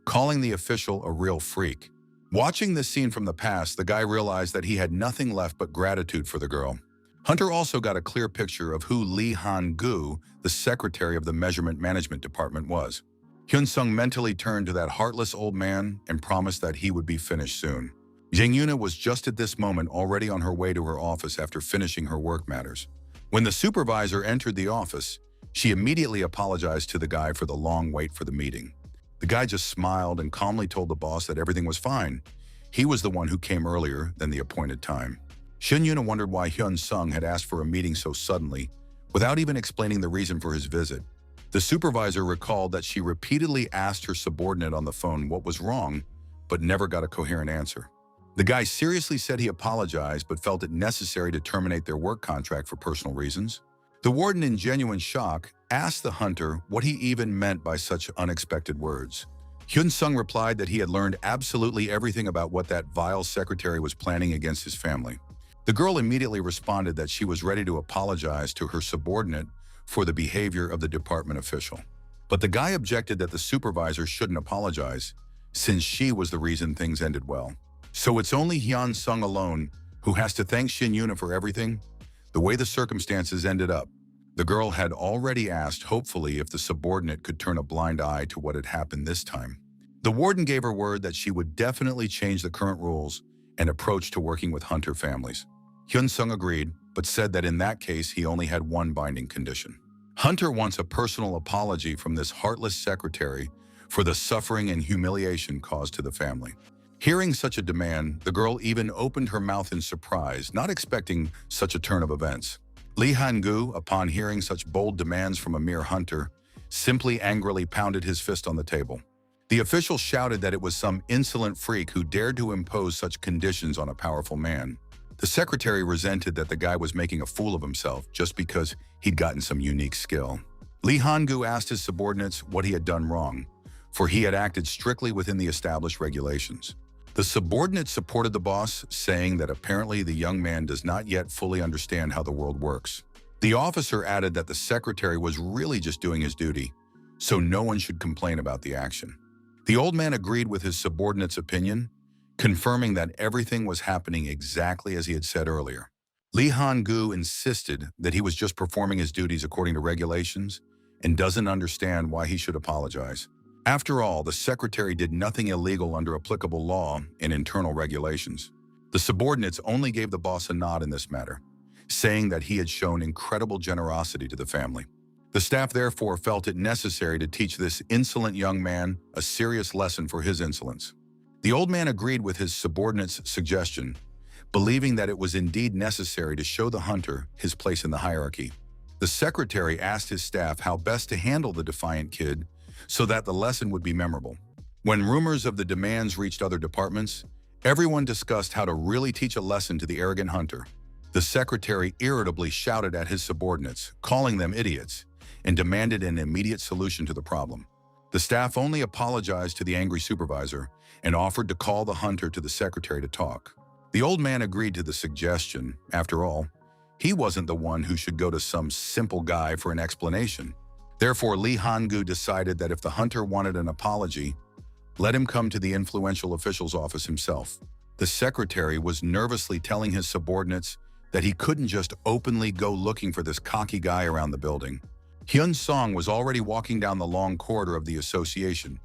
calling the official a real freak. Watching this scene from the past, the guy realized that he had nothing left but gratitude for the girl. Hunter also got a clear picture of who Lee Han-gu, the secretary of the Measurement Management Department, was. Hyun-sung mentally turned to that heartless old man and promised that he would be finished soon. Jang Yuna was just at this moment already on her way to her office after finishing her work matters. When the supervisor entered the office, she immediately apologized to the guy for the long wait for the meeting. The guy just smiled and calmly told the boss that everything was fine. He was the one who came earlier than the appointed time. Shin Yuna wondered why Hyun-sung had asked for a meeting so suddenly, without even explaining the reason for his visit. The supervisor recalled that she repeatedly asked her subordinate on the phone what was wrong, but never got a coherent answer. The guy seriously said he apologized but felt it necessary to terminate their work contract for personal reasons. The warden, in genuine shock, asked the hunter what he even meant by such unexpected words. Hyun-sung replied that he had learned absolutely everything about what that vile secretary was planning against his family. The girl immediately responded that she was ready to apologize to her subordinate for the behavior of the department official. But the guy objected that the supervisor shouldn't apologize, since she was the reason things ended well. So it's only Hyun-sung alone who has to thank Shin Yuna for everything? The way the circumstances ended up. The girl had already asked, hopefully, if the subordinate could turn a blind eye to what had happened this time. The warden gave her word that she would definitely change the current rules and approach to working with hunter families. Hyun-sung agreed, but said that in that case he only had one binding condition. Hunter wants a personal apology from this heartless secretary for the suffering and humiliation caused to the family. Hearing such a demand, the girl even opened her mouth in surprise, not expecting such a turn of events. Lee Han-gu, upon hearing such bold demands from a mere hunter, simply angrily pounded his fist on the table. The official shouted that it was some insolent freak who dared to impose such conditions on a powerful man. The secretary resented that the guy was making a fool of himself just because he'd gotten some unique skill. Lee Han-gu asked his subordinates what he had done wrong, for he had acted strictly within the established regulations. The subordinate supported the boss, saying that apparently the young man does not yet fully understand how the world works. The officer added that the secretary was really just doing his duty, so no one should complain about the action. The old man agreed with his subordinate's opinion, confirming that everything was happening exactly as he had said earlier. Lee Han-gu insisted that he was just performing his duties according to regulations and doesn't understand why he should apologize. After all, the secretary did nothing illegal under applicable law and internal regulations. The subordinates only gave the boss a nod in this matter, saying that he had shown incredible generosity to the family. The staff therefore felt it necessary to teach this insolent young man a serious lesson for his insolence. The old man agreed with his subordinate's suggestion, believing that it was indeed necessary to show the hunter his place in the hierarchy. The secretary asked his staff how best to handle the defiant kid so that the lesson would be memorable. When rumors of the demands reached other departments, everyone discussed how to really teach a lesson to the arrogant hunter. The secretary irritably shouted at his subordinates, calling them idiots, and demanded an immediate solution to the problem. The staff only apologized to the angry supervisor and offered to call the hunter to the secretary to talk. The old man agreed to the suggestion. After all, he wasn't the one who should go to some simple guy for an explanation. Therefore, Lee Han-gu decided that if the hunter wanted an apology, let him come to the influential official's office himself. The secretary was nervously telling his subordinates that he couldn't just openly go looking for this cocky guy around the building. Hyun-sung was already walking down the long corridor of the association,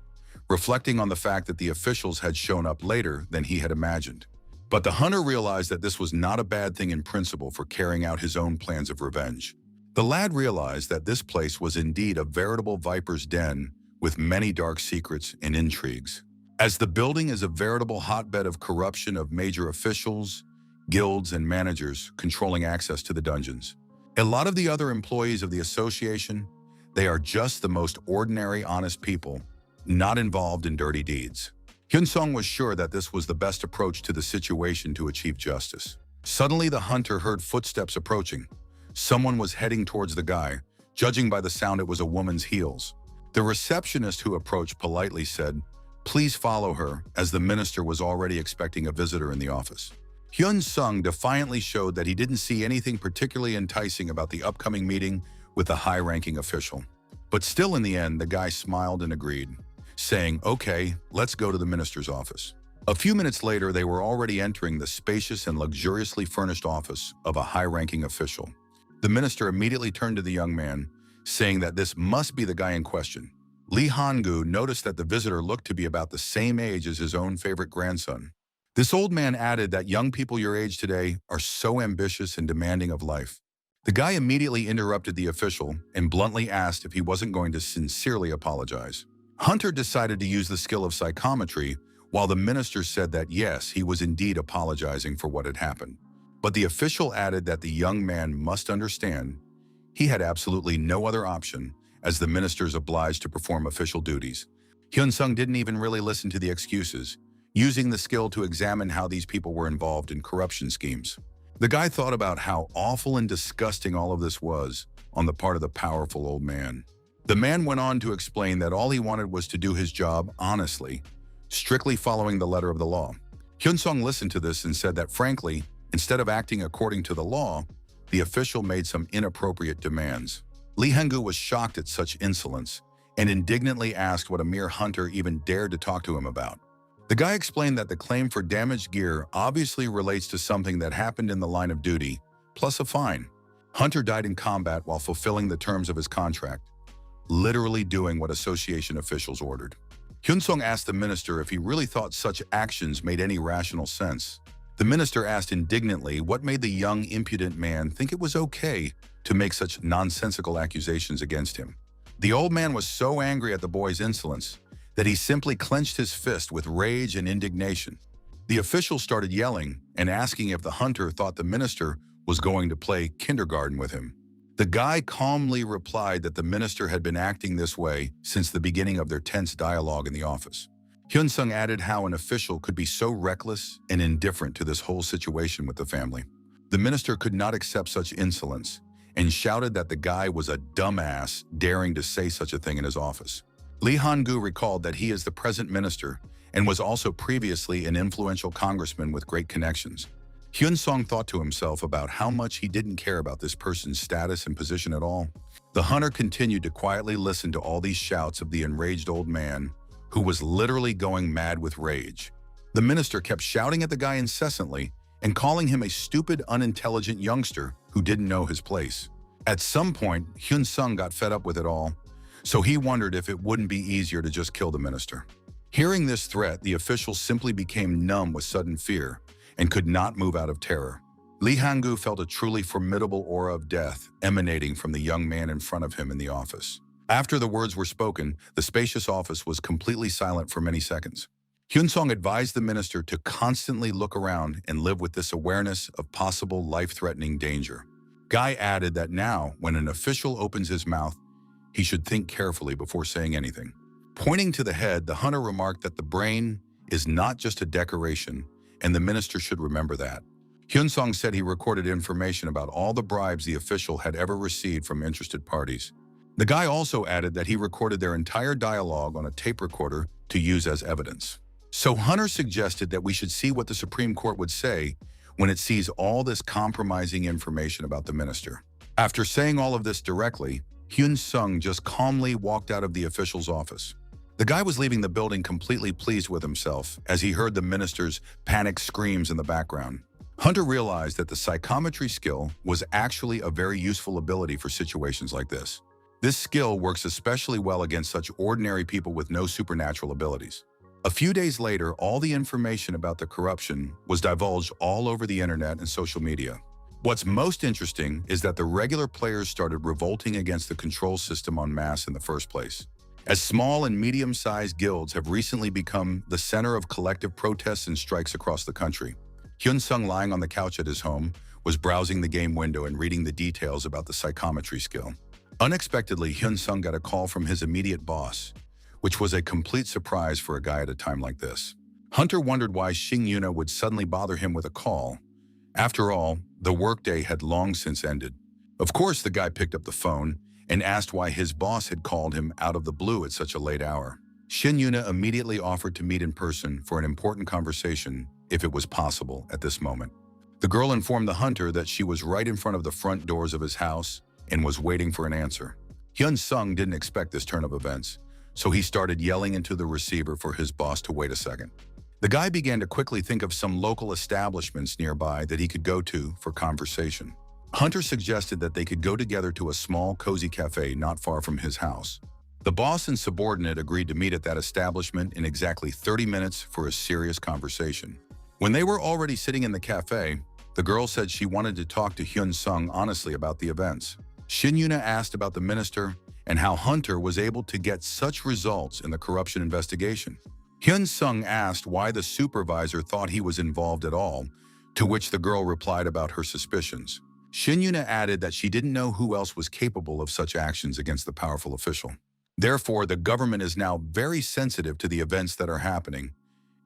reflecting on the fact that the officials had shown up later than he had imagined. But the hunter realized that this was not a bad thing in principle for carrying out his own plans of revenge. The lad realized that this place was indeed a veritable viper's den with many dark secrets and intrigues. As the building is a veritable hotbed of corruption of major officials, guilds, and managers controlling access to the dungeons. A lot of the other employees of the association, They are just the most ordinary, honest people, not involved in dirty deeds. Hyun-sung was sure that this was the best approach to the situation to achieve justice. Suddenly, the hunter heard footsteps approaching. Someone was heading towards the guy. Judging by the sound, it was a woman's heels. The receptionist who approached politely said, "Please follow her," as the minister was already expecting a visitor in the office. Hyun-sung defiantly showed that he didn't see anything particularly enticing about the upcoming meeting with the high-ranking official. But still, in the end, the guy smiled and agreed, saying, "Okay, let's go to the minister's office." A few minutes later, they were already entering the spacious and luxuriously furnished office of a high-ranking official. The minister immediately turned to the young man, saying that this must be the guy in question. Lee Han-gu noticed that the visitor looked to be about the same age as his own favorite grandson. This old man added that young people your age today are so ambitious and demanding of life. The guy immediately interrupted the official and bluntly asked if he wasn't going to sincerely apologize. Hunter decided to use the skill of psychometry, while the minister said that yes, he was indeed apologizing for what had happened. But the official added that the young man must understand he had absolutely no other option, as the minister is obliged to perform official duties. Hyun-sung didn't even really listen to the excuses, using the skill to examine how these people were involved in corruption schemes. The guy thought about how awful and disgusting all of this was on the part of the powerful old man. The man went on to explain that all he wanted was to do his job honestly, strictly following the letter of the law. Hyun-sung listened to this and said that frankly, instead of acting according to the law, the official made some inappropriate demands. Lee Han-gu was shocked at such insolence and indignantly asked what a mere hunter even dared to talk to him about. The guy explained that the claim for damaged gear obviously relates to something that happened in the line of duty, plus a fine. Hunter died in combat while fulfilling the terms of his contract, literally doing what association officials ordered. Hyun-sung asked the minister if he really thought such actions made any rational sense. The minister asked indignantly what made the young, impudent man think it was okay to make such nonsensical accusations against him. The old man was so angry at the boy's insolence that he simply clenched his fist with rage and indignation. The official started yelling and asking if the hunter thought the minister was going to play kindergarten with him. The guy calmly replied that the minister had been acting this way since the beginning of their tense dialogue in the office. Hyun-sung added how an official could be so reckless and indifferent to this whole situation with the family. The minister could not accept such insolence and shouted that the guy was a dumbass daring to say such a thing in his office. Lee Han-gu recalled that he is the present minister and was also previously an influential congressman with great connections. Hyun-sung thought to himself about how much he didn't care about this person's status and position at all. The hunter continued to quietly listen to all these shouts of the enraged old man, who was literally going mad with rage. The minister kept shouting at the guy incessantly and calling him a stupid, unintelligent youngster who didn't know his place. At some point, Hyun-sung got fed up with it all, so he wondered if it wouldn't be easier to just kill the minister. Hearing this threat, the official simply became numb with sudden fear and could not move out of terror. Lee Han-gu felt a truly formidable aura of death emanating from the young man in front of him in the office. After the words were spoken, the spacious office was completely silent for many seconds. Hyun-sung advised the minister to constantly look around and live with this awareness of possible life-threatening danger. Guy added that now, when an official opens his mouth, he should think carefully before saying anything. Pointing to the head, the hunter remarked that the brain is not just a decoration, and the minister should remember that. Hyun-sung said he recorded information about all the bribes the official had ever received from interested parties. The guy also added that he recorded their entire dialogue on a tape recorder to use as evidence. So Hunter suggested that we should see what the Supreme Court would say when it sees all this compromising information about the minister. After saying all of this directly, Hyun-sung just calmly walked out of the official's office. The guy was leaving the building completely pleased with himself as he heard the minister's panicked screams in the background. Hunter realized that the psychometry skill was actually a very useful ability for situations like this. This skill works especially well against such ordinary people with no supernatural abilities. A few days later, all the information about the corruption was divulged all over the internet and social media. What's most interesting is that the regular players started revolting against the control system en masse in the first place. As small and medium-sized guilds have recently become the center of collective protests and strikes across the country. Hyun-sung, lying on the couch at his home, was browsing the game window and reading the details about the psychometry skill. Unexpectedly, Hyun-sung got a call from his immediate boss, which was a complete surprise for a guy at a time like this. Hunter wondered why Shin Yuna would suddenly bother him with a call. After all, the workday had long since ended. Of course, the guy picked up the phone and asked why his boss had called him out of the blue at such a late hour. Shin Yuna immediately offered to meet in person for an important conversation if it was possible at this moment. The girl informed the hunter that she was right in front of the front doors of his house and was waiting for an answer. Hyun-sung didn't expect this turn of events, so he started yelling into the receiver for his boss to wait a second. The guy began to quickly think of some local establishments nearby that he could go to for conversation. Hunter suggested that they could go together to a small, cozy cafe not far from his house. The boss and subordinate agreed to meet at that establishment in exactly 30 minutes for a serious conversation. When they were already sitting in the cafe, the girl said she wanted to talk to Hyun-sung honestly about the events. Shin Yuna asked about the minister and how Hunter was able to get such results in the corruption investigation. Hyun-sung asked why the supervisor thought he was involved at all, to which the girl replied about her suspicions. Shin Yuna added that she didn't know who else was capable of such actions against the powerful official. Therefore, the government is now very sensitive to the events that are happening,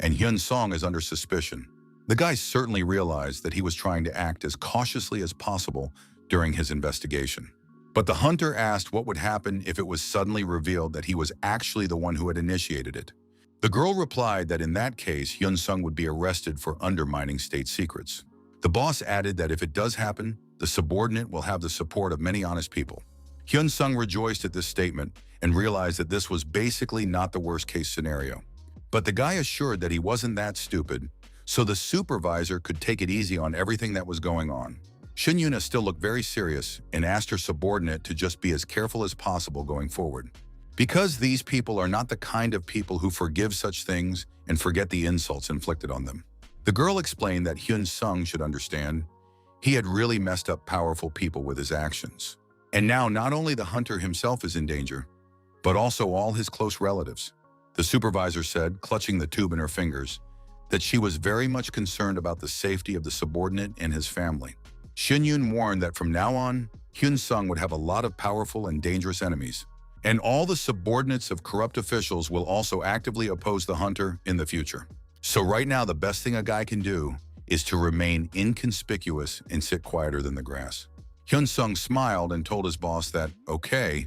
and Hyun-sung is under suspicion. The guy certainly realized that he was trying to act as cautiously as possible during his investigation. But the hunter asked what would happen if it was suddenly revealed that he was actually the one who had initiated it. The girl replied that in that case, Hyun-sung would be arrested for undermining state secrets. The boss added that if it does happen, the subordinate will have the support of many honest people. Hyun-sung rejoiced at this statement and realized that this was basically not the worst-case scenario. But the guy assured that he wasn't that stupid, so the supervisor could take it easy on everything that was going on. Shin Yuna still looked very serious and asked her subordinate to just be as careful as possible going forward. Because these people are not the kind of people who forgive such things and forget the insults inflicted on them. The girl explained that Hyun-sung should understand he had really messed up powerful people with his actions. And now not only the hunter himself is in danger, but also all his close relatives. The supervisor said, clutching the tube in her fingers, that she was very much concerned about the safety of the subordinate and his family. Shin Yun warned that from now on, Hyun-sung would have a lot of powerful and dangerous enemies, and all the subordinates of corrupt officials will also actively oppose the hunter in the future. So right now, the best thing a guy can do is to remain inconspicuous and sit quieter than the grass. Hyun-sung smiled and told his boss that, okay,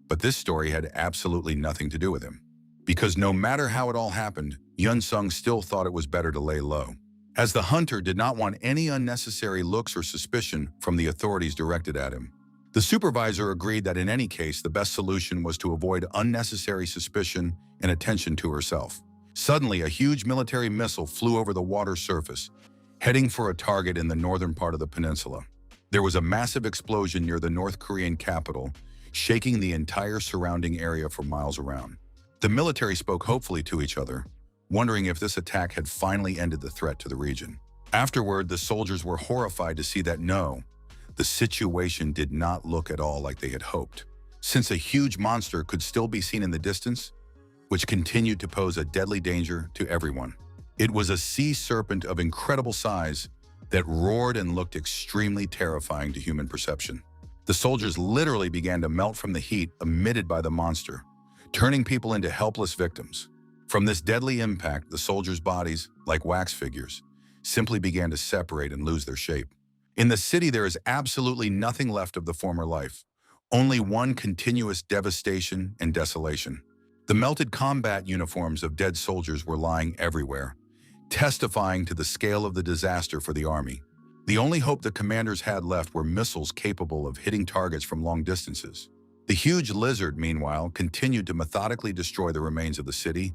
but this story had absolutely nothing to do with him. Because no matter how it all happened, Hyun-sung still thought it was better to lay low, as the hunter did not want any unnecessary looks or suspicion from the authorities directed at him. The supervisor agreed that in any case, the best solution was to avoid unnecessary suspicion and attention to herself. Suddenly, a huge military missile flew over the water surface, heading for a target in the northern part of the peninsula. There was a massive explosion near the North Korean capital, shaking the entire surrounding area for miles around. The military spoke hopefully to each other, wondering if this attack had finally ended the threat to the region. Afterward, the soldiers were horrified to see that no, the situation did not look at all like they had hoped, since a huge monster could still be seen in the distance, which continued to pose a deadly danger to everyone. It was a sea serpent of incredible size that roared and looked extremely terrifying to human perception. The soldiers literally began to melt from the heat emitted by the monster, turning people into helpless victims. From this deadly impact, the soldiers' bodies, like wax figures, simply began to separate and lose their shape. In the city, there is absolutely nothing left of the former life, only one continuous devastation and desolation. The melted combat uniforms of dead soldiers were lying everywhere, testifying to the scale of the disaster for the army. The only hope the commanders had left were missiles capable of hitting targets from long distances. The huge lizard, meanwhile, continued to methodically destroy the remains of the city,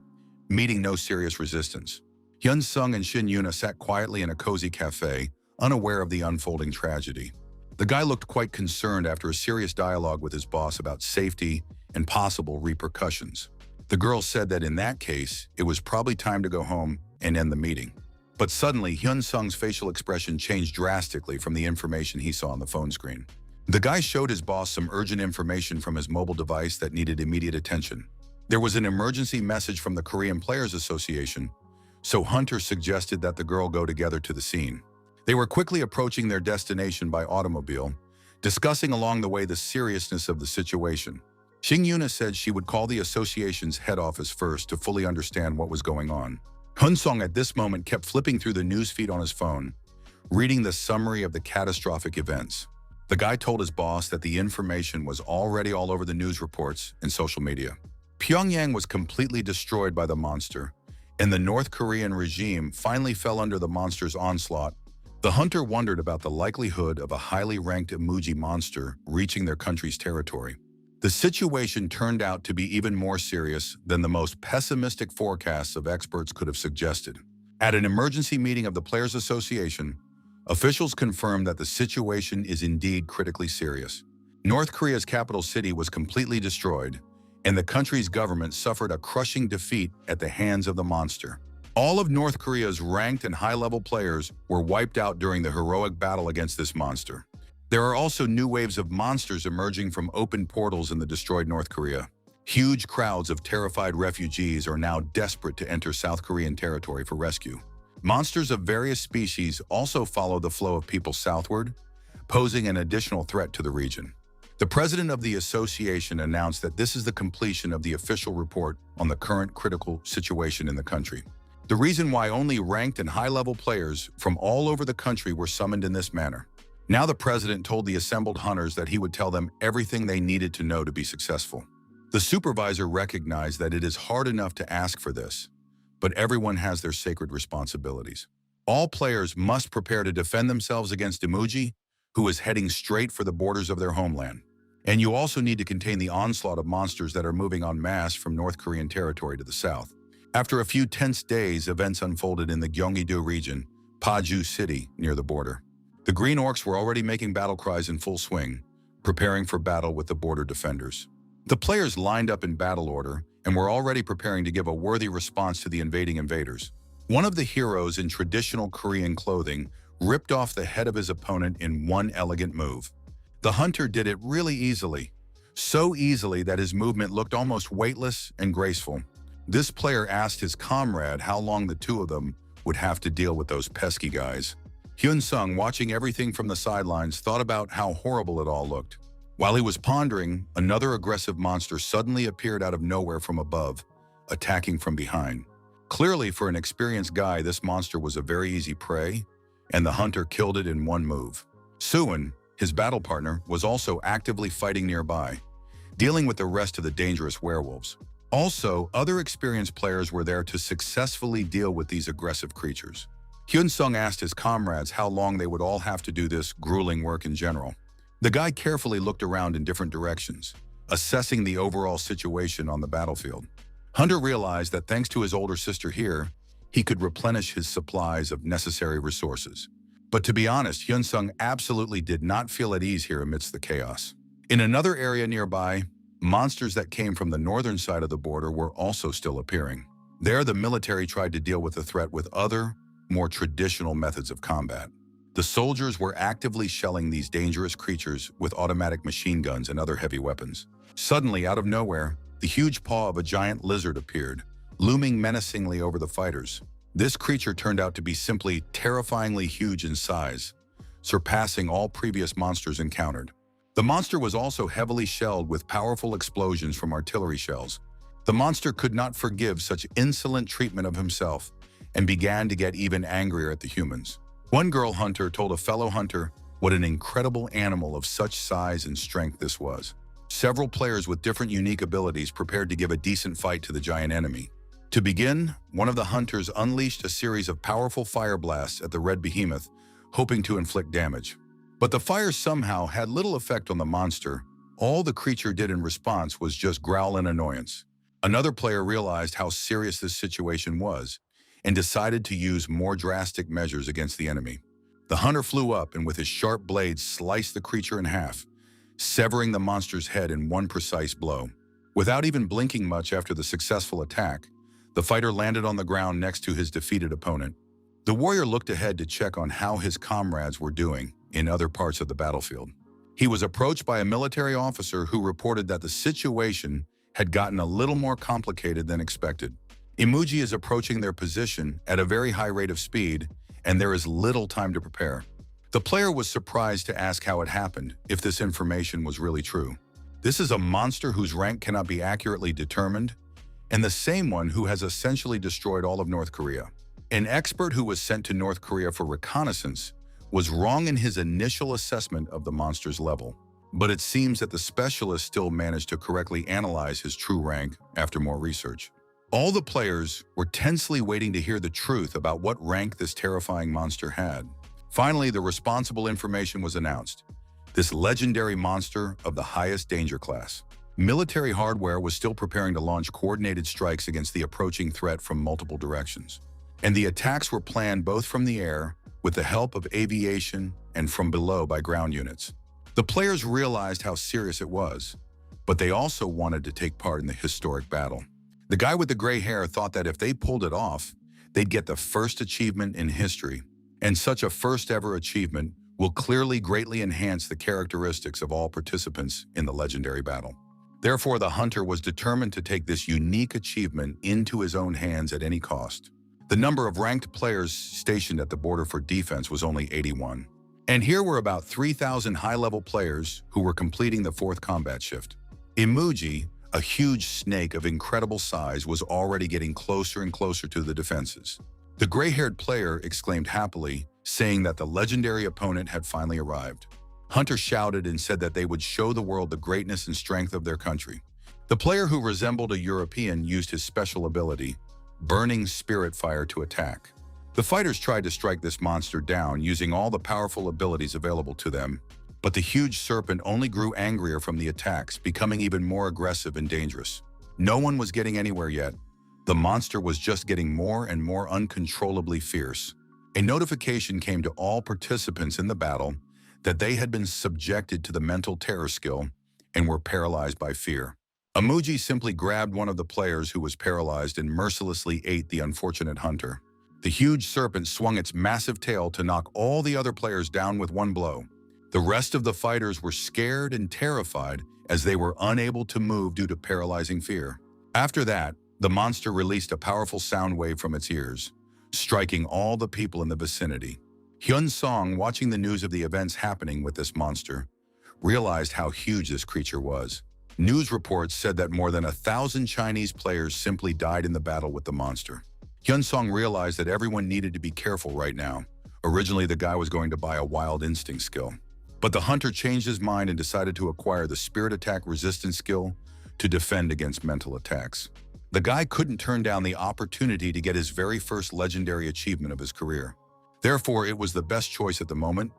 meeting no serious resistance. Hyun-sung and Shin Yuna sat quietly in a cozy cafe, unaware of the unfolding tragedy. The guy looked quite concerned after a serious dialogue with his boss about safety and possible repercussions. The girl said that in that case, it was probably time to go home and end the meeting. But suddenly, Hyun-sung's facial expression changed drastically from the information he saw on the phone screen. The guy showed his boss some urgent information from his mobile device that needed immediate attention. There was an emergency message from the Korean Players Association, so Hunter suggested that the girl go together to the scene. They were quickly approaching their destination by automobile, discussing along the way the seriousness of the situation. Xing Yuna said she would call the association's head office first to fully understand what was going on. Hun Song at this moment kept flipping through the newsfeed on his phone, reading the summary of the catastrophic events. The guy told his boss that the information was already all over the news reports and social media. Pyongyang was completely destroyed by the monster, and the North Korean regime finally fell under the monster's onslaught. The hunter wondered about the likelihood of a highly ranked emoji monster reaching their country's territory. The situation turned out to be even more serious than the most pessimistic forecasts of experts could have suggested. At an emergency meeting of the Players Association, officials confirmed that the situation is indeed critically serious. North Korea's capital city was completely destroyed, and the country's government suffered a crushing defeat at the hands of the monster. All of North Korea's ranked and high-level players were wiped out during the heroic battle against this monster. There are also new waves of monsters emerging from open portals in the destroyed North Korea. Huge crowds of terrified refugees are now desperate to enter South Korean territory for rescue. Monsters of various species also follow the flow of people southward, posing an additional threat to the region. The president of the association announced that this is the completion of the official report on the current critical situation in the country. The reason why only ranked and high-level players from all over the country were summoned in this manner. Now the president told the assembled hunters that he would tell them everything they needed to know to be successful. The supervisor recognized that it is hard enough to ask for this, but everyone has their sacred responsibilities. All players must prepare to defend themselves against Emoji, who is heading straight for the borders of their homeland. And you also need to contain the onslaught of monsters that are moving en masse from North Korean territory to the south. After a few tense days, events unfolded in the Gyeonggi-do region, Paju City, near the border. The Green Orcs were already making battle cries in full swing, preparing for battle with the border defenders. The players lined up in battle order and were already preparing to give a worthy response to the invading invaders. One of the heroes in traditional Korean clothing ripped off the head of his opponent in one elegant move. The hunter did it really easily, so easily that his movement looked almost weightless and graceful. This player asked his comrade how long the two of them would have to deal with those pesky guys. Hyun Sung, watching everything from the sidelines, thought about how horrible it all looked. While he was pondering, another aggressive monster suddenly appeared out of nowhere from above, attacking from behind. Clearly, for an experienced guy, this monster was a very easy prey, and the hunter killed it in one move. Suwon, his battle partner, was also actively fighting nearby, dealing with the rest of the dangerous werewolves. Also, other experienced players were there to successfully deal with these aggressive creatures. Hyun Sung asked his comrades how long they would all have to do this grueling work in general. The guy carefully looked around in different directions, assessing the overall situation on the battlefield. Hunter realized that thanks to his older sister here, he could replenish his supplies of necessary resources. But to be honest, Hyun Sung absolutely did not feel at ease here amidst the chaos. In another area nearby, monsters that came from the northern side of the border were also still appearing. There, the military tried to deal with the threat with other, more traditional methods of combat. The soldiers were actively shelling these dangerous creatures with automatic machine guns and other heavy weapons. Suddenly, out of nowhere, the huge paw of a giant lizard appeared, looming menacingly over the fighters. This creature turned out to be simply terrifyingly huge in size, surpassing all previous monsters encountered. The monster was also heavily shelled with powerful explosions from artillery shells. The monster could not forgive such insolent treatment of himself and began to get even angrier at the humans. One girl hunter told a fellow hunter what an incredible animal of such size and strength this was. Several players with different unique abilities prepared to give a decent fight to the giant enemy. To begin, one of the hunters unleashed a series of powerful fire blasts at the red behemoth, hoping to inflict damage. But the fire somehow had little effect on the monster. All the creature did in response was just growl in annoyance. Another player realized how serious this situation was and decided to use more drastic measures against the enemy. The hunter flew up and with his sharp blades sliced the creature in half, severing the monster's head in one precise blow. Without even blinking much after the successful attack, the fighter landed on the ground next to his defeated opponent. The warrior looked ahead to check on how his comrades were doing in other parts of the battlefield. He was approached by a military officer who reported that the situation had gotten a little more complicated than expected. Emoji is approaching their position at a very high rate of speed, and there is little time to prepare. The player was surprised to ask how it happened, if this information was really true. This is a monster whose rank cannot be accurately determined, and the same one who has essentially destroyed all of North Korea. An expert who was sent to North Korea for reconnaissance was wrong in his initial assessment of the monster's level. But it seems that the specialist still managed to correctly analyze his true rank after more research. All the players were tensely waiting to hear the truth about what rank this terrifying monster had. Finally, the responsible information was announced. This legendary monster of the highest danger class. Military hardware was still preparing to launch coordinated strikes against the approaching threat from multiple directions. And the attacks were planned both from the air, with the help of aviation, and from below by ground units. The players realized how serious it was, but they also wanted to take part in the historic battle. The guy with the gray hair thought that if they pulled it off, they'd get the first achievement in history, and such a first-ever achievement will clearly greatly enhance the characteristics of all participants in the legendary battle. Therefore, the hunter was determined to take this unique achievement into his own hands at any cost. The number of ranked players stationed at the border for defense was only 81. And here were about 3,000 high-level players who were completing the fourth combat shift. Imuji, a huge snake of incredible size, was already getting closer and closer to the defenses. The gray-haired player exclaimed happily, saying that the legendary opponent had finally arrived. Hunter shouted and said that they would show the world the greatness and strength of their country. The player who resembled a European used his special ability, Burning Spirit Fire, to attack. The fighters tried to strike this monster down using all the powerful abilities available to them, but the huge serpent only grew angrier from the attacks, becoming even more aggressive and dangerous. No one was getting anywhere yet. The monster was just getting more and more uncontrollably fierce. A notification came to all participants in the battle that they had been subjected to the mental terror skill and were paralyzed by fear. Imuji simply grabbed one of the players who was paralyzed and mercilessly ate the unfortunate hunter. The huge serpent swung its massive tail to knock all the other players down with one blow. The rest of the fighters were scared and terrified as they were unable to move due to paralyzing fear. After that, the monster released a powerful sound wave from its ears, striking all the people in the vicinity. Hyun Song, watching the news of the events happening with this monster, realized how huge this creature was. News reports said that more than 1,000 Chinese players simply died in the battle with the monster. Hyun Song realized that everyone needed to be careful right now. Originally, the guy was going to buy a wild instinct skill. But the hunter changed his mind and decided to acquire the spirit attack resistance skill to defend against mental attacks. The guy couldn't turn down the opportunity to get his very first legendary achievement of his career. Therefore, it was the best choice at the moment.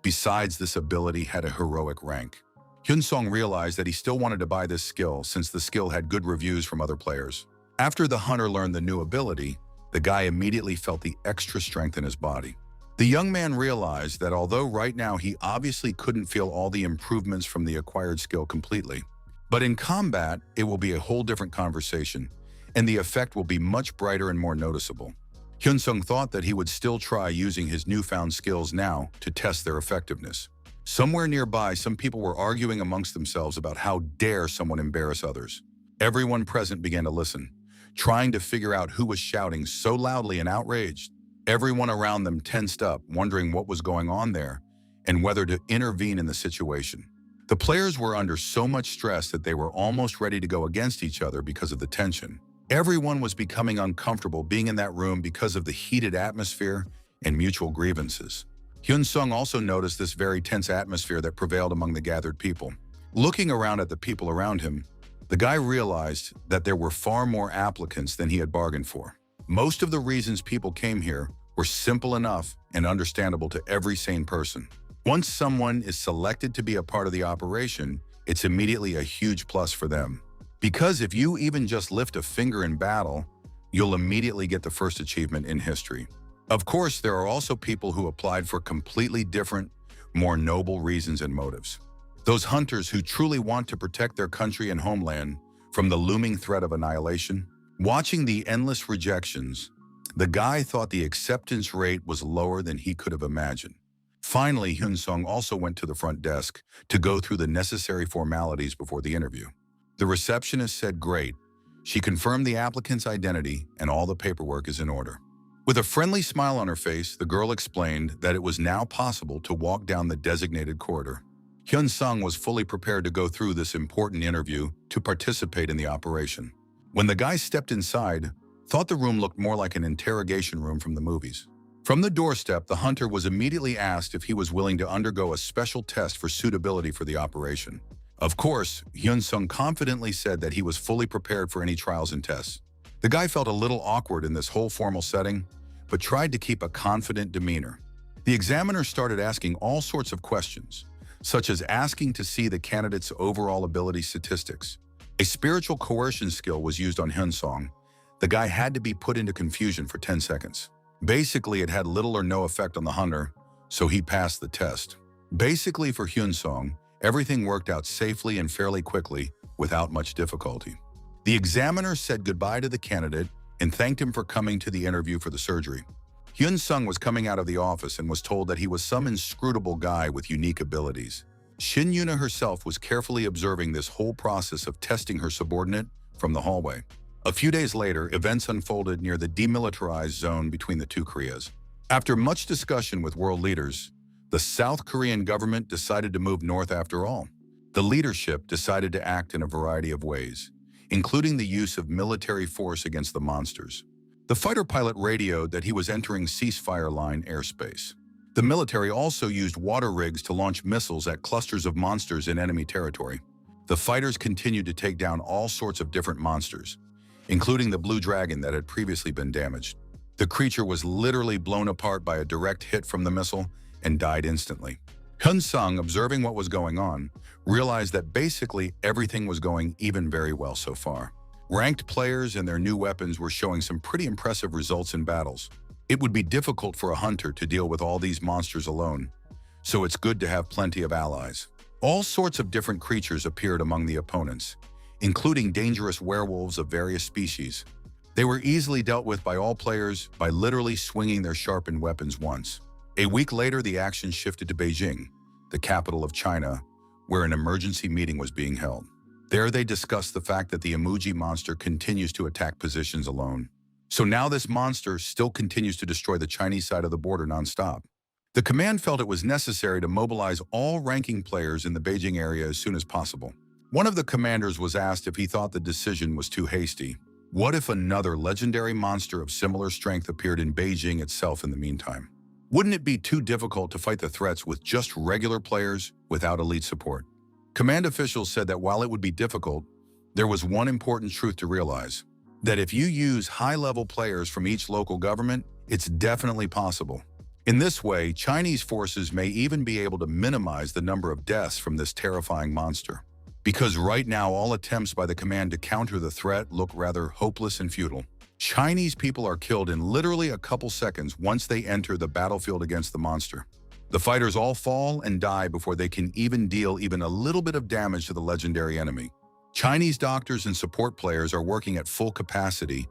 Besides, this ability had a heroic rank. Hyun Song realized that he still wanted to buy this skill since the skill had good reviews from other players. After the hunter learned the new ability, the guy immediately felt the extra strength in his body. The young man realized that although right now he obviously couldn't feel all the improvements from the acquired skill completely, but in combat, it will be a whole different conversation, and the effect will be much brighter and more noticeable. Hyun Sung thought that he would still try using his newfound skills now to test their effectiveness. Somewhere nearby, some people were arguing amongst themselves about how dare someone embarrass others. Everyone present began to listen, trying to figure out who was shouting so loudly and outraged. Everyone around them tensed up, wondering what was going on there and whether to intervene in the situation. The players were under so much stress that they were almost ready to go against each other because of the tension. Everyone was becoming uncomfortable being in that room because of the heated atmosphere and mutual grievances. Hyun Sung also noticed this very tense atmosphere that prevailed among the gathered people. Looking around at the people around him, the guy realized that there were far more applicants than he had bargained for. Most of the reasons people came here were simple enough and understandable to every sane person. Once someone is selected to be a part of the operation, it's immediately a huge plus for them. Because if you even just lift a finger in battle, you'll immediately get the first achievement in history. Of course, there are also people who applied for completely different, more noble reasons and motives. Those hunters who truly want to protect their country and homeland from the looming threat of annihilation. Watching the endless rejections, the guy thought the acceptance rate was lower than he could have imagined. Finally, Hyun Sung also went to the front desk to go through the necessary formalities before the interview. The receptionist said, "Great." She confirmed the applicant's identity and all the paperwork is in order. With a friendly smile on her face, the girl explained that it was now possible to walk down the designated corridor. Hyun-sung was fully prepared to go through this important interview to participate in the operation. When the guy stepped inside, thought the room looked more like an interrogation room from the movies. From the doorstep, the hunter was immediately asked if he was willing to undergo a special test for suitability for the operation. Of course, Hyun-sung confidently said that he was fully prepared for any trials and tests. The guy felt a little awkward in this whole formal setting, but tried to keep a confident demeanor. The examiner started asking all sorts of questions, such as asking to see the candidate's overall ability statistics. A spiritual coercion skill was used on Hyun-sung. The guy had to be put into confusion for 10 seconds. Basically, it had little or no effect on the hunter, so he passed the test. Basically, for Hyun-sung, everything worked out safely and fairly quickly, without much difficulty. The examiner said goodbye to the candidate and thanked him for coming to the interview for the surgery. Hyun-sung was coming out of the office and was told that he was some inscrutable guy with unique abilities. Shin Yuna herself was carefully observing this whole process of testing her subordinate from the hallway. A few days later, events unfolded near the demilitarized zone between the two Koreas. After much discussion with world leaders, the South Korean government decided to move north after all. The leadership decided to act in a variety of ways, including the use of military force against the monsters. The fighter pilot radioed that he was entering ceasefire line airspace. The military also used water rigs to launch missiles at clusters of monsters in enemy territory. The fighters continued to take down all sorts of different monsters, including the blue dragon that had previously been damaged. The creature was literally blown apart by a direct hit from the missile and died instantly. Hyun-sung, observing what was going on, realized that basically everything was going even very well so far. Ranked players and their new weapons were showing some pretty impressive results in battles. It would be difficult for a hunter to deal with all these monsters alone, so it's good to have plenty of allies. All sorts of different creatures appeared among the opponents, including dangerous werewolves of various species. They were easily dealt with by all players by literally swinging their sharpened weapons once. A week later, the action shifted to Beijing, the capital of China, where an emergency meeting was being held. There they discussed the fact that the emoji monster continues to attack positions alone. So now this monster still continues to destroy the Chinese side of the border nonstop. The command felt it was necessary to mobilize all ranking players in the Beijing area as soon as possible. One of the commanders was asked if he thought the decision was too hasty. What if another legendary monster of similar strength appeared in Beijing itself in the meantime? Wouldn't it be too difficult to fight the threats with just regular players without elite support? Command officials said that while it would be difficult, there was one important truth to realize: that if you use high-level players from each local government, it's definitely possible. In this way, Chinese forces may even be able to minimize the number of deaths from this terrifying monster. Because right now, all attempts by the command to counter the threat look rather hopeless and futile. Chinese people are killed in literally a couple seconds once they enter the battlefield against the monster. The fighters all fall and die before they can even deal even a little bit of damage to the legendary enemy. Chinese doctors and support players are working at full capacity,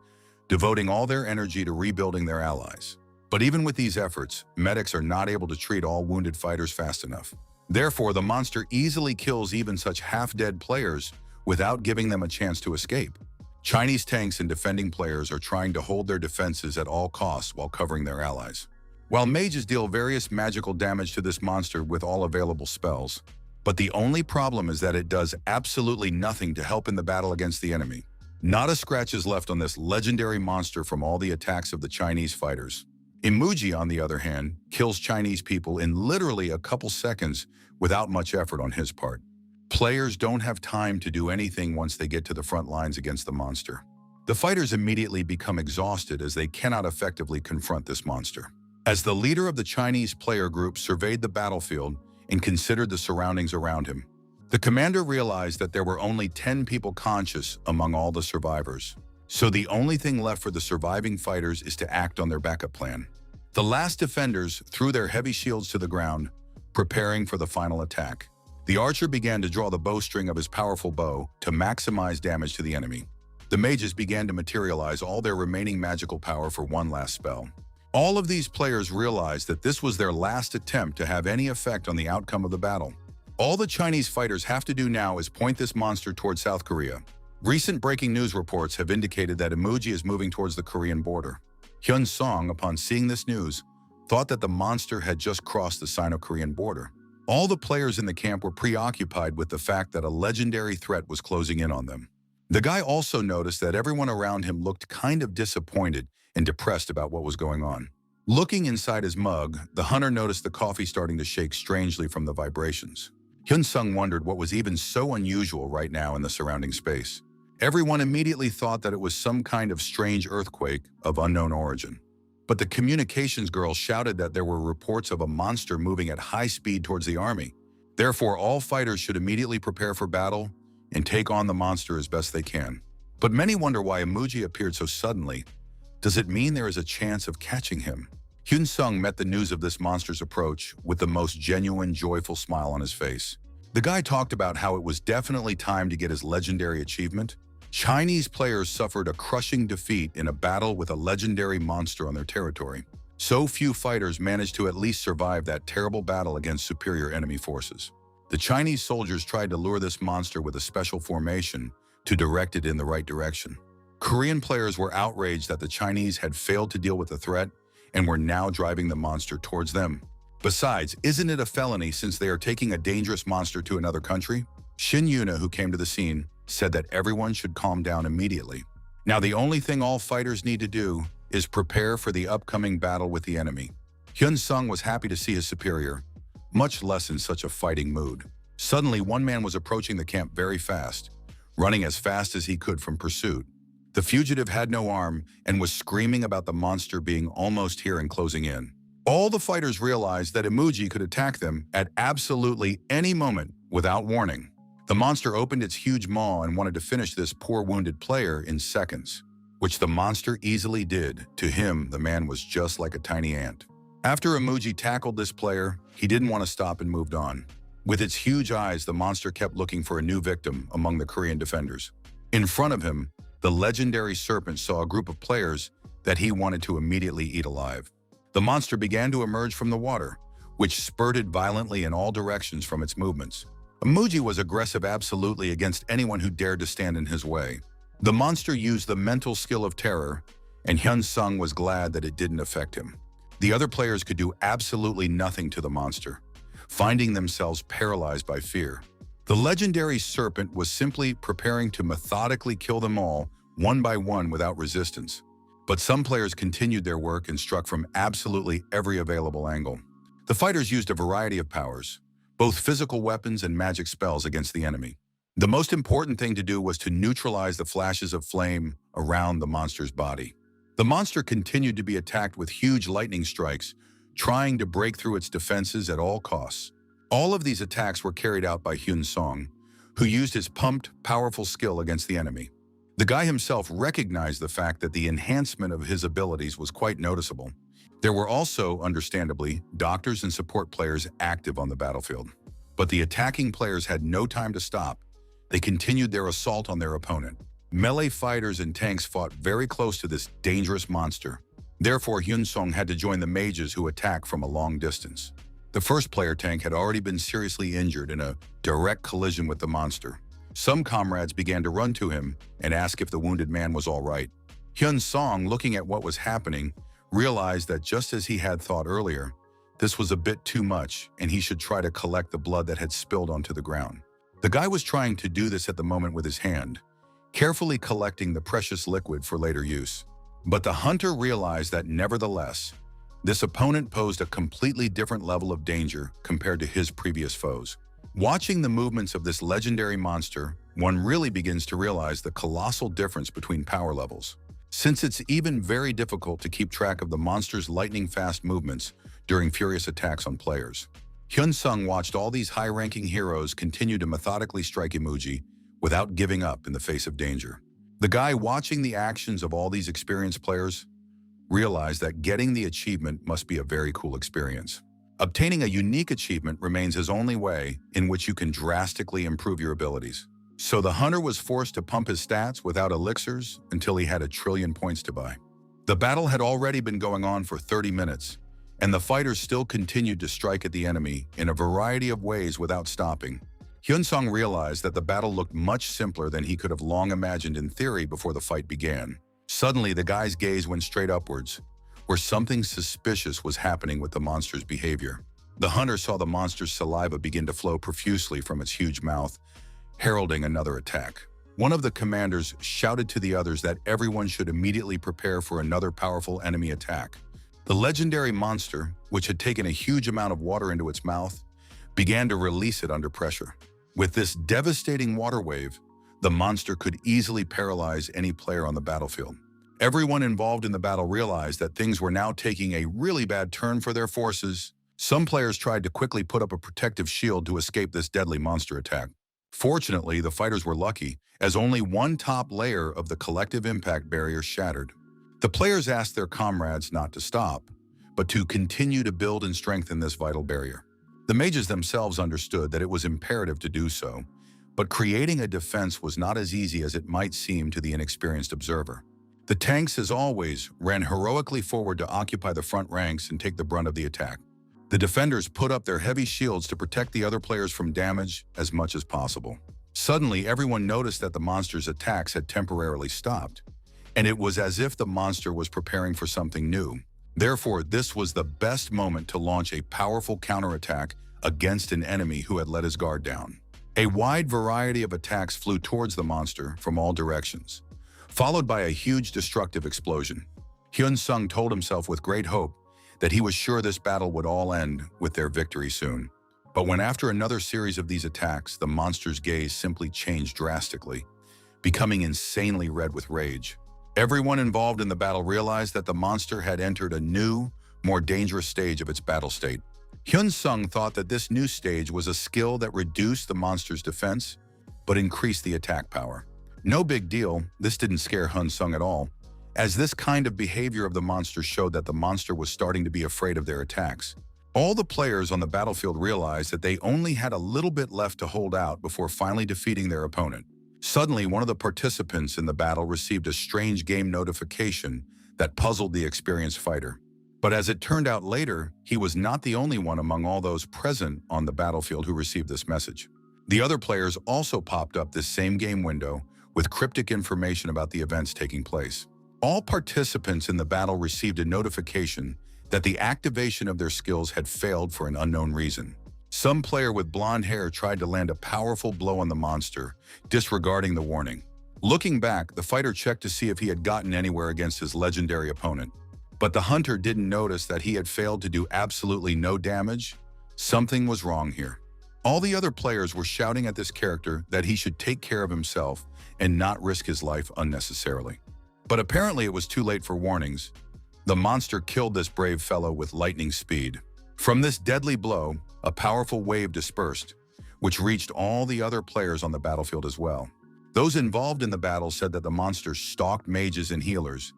devoting all their energy to rebuilding their allies. But even with these efforts, medics are not able to treat all wounded fighters fast enough. Therefore, the monster easily kills even such half-dead players without giving them a chance to escape. Chinese tanks and defending players are trying to hold their defenses at all costs while covering their allies. While mages deal various magical damage to this monster with all available spells, but the only problem is that it does absolutely nothing to help in the battle against the enemy. Not a scratch is left on this legendary monster from all the attacks of the Chinese fighters. Emoji, on the other hand, kills Chinese people in literally a couple seconds without much effort on his part. Players don't have time to do anything once they get to the front lines against the monster. The fighters immediately become exhausted as they cannot effectively confront this monster. As the leader of the Chinese player group surveyed the battlefield and considered the surroundings around him, the commander realized that there were only 10 people conscious among all the survivors. So the only thing left for the surviving fighters is to act on their backup plan. The last defenders threw their heavy shields to the ground, preparing for the final attack. The archer began to draw the bowstring of his powerful bow to maximize damage to the enemy. The mages began to materialize all their remaining magical power for one last spell. All of these players realized that this was their last attempt to have any effect on the outcome of the battle. All the Chinese fighters have to do now is point this monster towards South Korea. Recent breaking news reports have indicated that Emoji is moving towards the Korean border. Hyun Song, upon seeing this news, thought that the monster had just crossed the Sino-Korean border. All the players in the camp were preoccupied with the fact that a legendary threat was closing in on them. The guy also noticed that everyone around him looked kind of disappointed and depressed about what was going on. Looking inside his mug, the hunter noticed the coffee starting to shake strangely from the vibrations. Hyun Sung wondered what was even so unusual right now in the surrounding space. Everyone immediately thought that it was some kind of strange earthquake of unknown origin. But the communications girl shouted that there were reports of a monster moving at high speed towards the army. Therefore, all fighters should immediately prepare for battle and take on the monster as best they can. But many wonder why Emoji appeared so suddenly. Does it mean there is a chance of catching him? Hyun Sung met the news of this monster's approach with the most genuine, joyful smile on his face. The guy talked about how it was definitely time to get his legendary achievement. Chinese players suffered a crushing defeat in a battle with a legendary monster on their territory. So few fighters managed to at least survive that terrible battle against superior enemy forces. The Chinese soldiers tried to lure this monster with a special formation to direct it in the right direction. Korean players were outraged that the Chinese had failed to deal with the threat and were now driving the monster towards them. Besides, isn't it a felony since they are taking a dangerous monster to another country? Shin Yuna, who came to the scene, said that everyone should calm down immediately. Now the only thing all fighters need to do is prepare for the upcoming battle with the enemy. Hyun Sung was happy to see his superior, much less in such a fighting mood. Suddenly, one man was approaching the camp very fast, running as fast as he could from pursuit. The fugitive had no arm and was screaming about the monster being almost here and closing in. All the fighters realized that Emoji could attack them at absolutely any moment without warning. The monster opened its huge maw and wanted to finish this poor wounded player in seconds, which the monster easily did. To him, the man was just like a tiny ant. After Emoji tackled this player, he didn't want to stop and moved on. With its huge eyes, the monster kept looking for a new victim among the Korean defenders. In front of him, the legendary serpent saw a group of players that he wanted to immediately eat alive. The monster began to emerge from the water, which spurted violently in all directions from its movements. Emoji was aggressive absolutely against anyone who dared to stand in his way. The monster used the mental skill of terror, and Hyun Sung was glad that it didn't affect him. The other players could do absolutely nothing to the monster, finding themselves paralyzed by fear. The legendary serpent was simply preparing to methodically kill them all, one by one without resistance. But some players continued their work and struck from absolutely every available angle. The fighters used a variety of powers, both physical weapons and magic spells against the enemy. The most important thing to do was to neutralize the flashes of flame around the monster's body. The monster continued to be attacked with huge lightning strikes, trying to break through its defenses at all costs. All of these attacks were carried out by Hyun Song, who used his pumped, powerful skill against the enemy. The guy himself recognized the fact that the enhancement of his abilities was quite noticeable. There were also, understandably, doctors and support players active on the battlefield. But the attacking players had no time to stop. They continued their assault on their opponent. Melee fighters and tanks fought very close to this dangerous monster. Therefore, Hyun Song had to join the mages who attack from a long distance. The first player tank had already been seriously injured in a direct collision with the monster. Some comrades began to run to him and ask if the wounded man was all right. Hyun Song, looking at what was happening, realized that just as he had thought earlier, this was a bit too much and he should try to collect the blood that had spilled onto the ground. The guy was trying to do this at the moment with his hand, carefully collecting the precious liquid for later use. But the hunter realized that nevertheless, this opponent posed a completely different level of danger compared to his previous foes. Watching the movements of this legendary monster, one really begins to realize the colossal difference between power levels. Since it's even very difficult to keep track of the monster's lightning-fast movements during furious attacks on players. Hyun Sung watched all these high-ranking heroes continue to methodically strike Emoji without giving up in the face of danger. The guy watching the actions of all these experienced players realized that getting the achievement must be a very cool experience. Obtaining a unique achievement remains his only way in which you can drastically improve your abilities. So the hunter was forced to pump his stats without elixirs until he had 1 trillion points to buy. The battle had already been going on for 30 minutes, and the fighters still continued to strike at the enemy in a variety of ways without stopping. Hyun Sung realized that the battle looked much simpler than he could have long imagined in theory before the fight began. Suddenly, the guy's gaze went straight upwards, where something suspicious was happening with the monster's behavior. The hunter saw the monster's saliva begin to flow profusely from its huge mouth, heralding another attack. One of the commanders shouted to the others that everyone should immediately prepare for another powerful enemy attack. The legendary monster, which had taken a huge amount of water into its mouth, began to release it under pressure. With this devastating water wave, the monster could easily paralyze any player on the battlefield. Everyone involved in the battle realized that things were now taking a really bad turn for their forces. Some players tried to quickly put up a protective shield to escape this deadly monster attack. Fortunately, the fighters were lucky, as only one top layer of the collective impact barrier shattered. The players asked their comrades not to stop, but to continue to build and strengthen this vital barrier. The mages themselves understood that it was imperative to do so, but creating a defense was not as easy as it might seem to the inexperienced observer. The tanks, as always, ran heroically forward to occupy the front ranks and take the brunt of the attack. The defenders put up their heavy shields to protect the other players from damage as much as possible. Suddenly, everyone noticed that the monster's attacks had temporarily stopped, and it was as if the monster was preparing for something new. Therefore, this was the best moment to launch a powerful counterattack against an enemy who had let his guard down. A wide variety of attacks flew towards the monster from all directions, followed by a huge destructive explosion. Hyun-sung told himself with great hope that he was sure this battle would all end with their victory soon. But when after another series of these attacks, the monster's gaze simply changed drastically, becoming insanely red with rage. Everyone involved in the battle realized that the monster had entered a new, more dangerous stage of its battle state. Hyun-sung thought that this new stage was a skill that reduced the monster's defense, but increased the attack power. No big deal, this didn't scare Hyun-sung at all, as this kind of behavior of the monster showed that the monster was starting to be afraid of their attacks. All the players on the battlefield realized that they only had a little bit left to hold out before finally defeating their opponent. Suddenly, one of the participants in the battle received a strange game notification that puzzled the experienced fighter. But as it turned out later, he was not the only one among all those present on the battlefield who received this message. The other players also popped up this same game window with cryptic information about the events taking place. All participants in the battle received a notification that the activation of their skills had failed for an unknown reason. Some player with blonde hair tried to land a powerful blow on the monster, disregarding the warning. Looking back, the fighter checked to see if he had gotten anywhere against his legendary opponent. But the hunter didn't notice that he had failed to do absolutely no damage. Something was wrong here. All the other players were shouting at this character that he should take care of himself and not risk his life unnecessarily. But apparently it was too late for warnings. The monster killed this brave fellow with lightning speed. From this deadly blow, a powerful wave dispersed, which reached all the other players on the battlefield as well. Those involved in the battle said that the monster stalked mages and healers,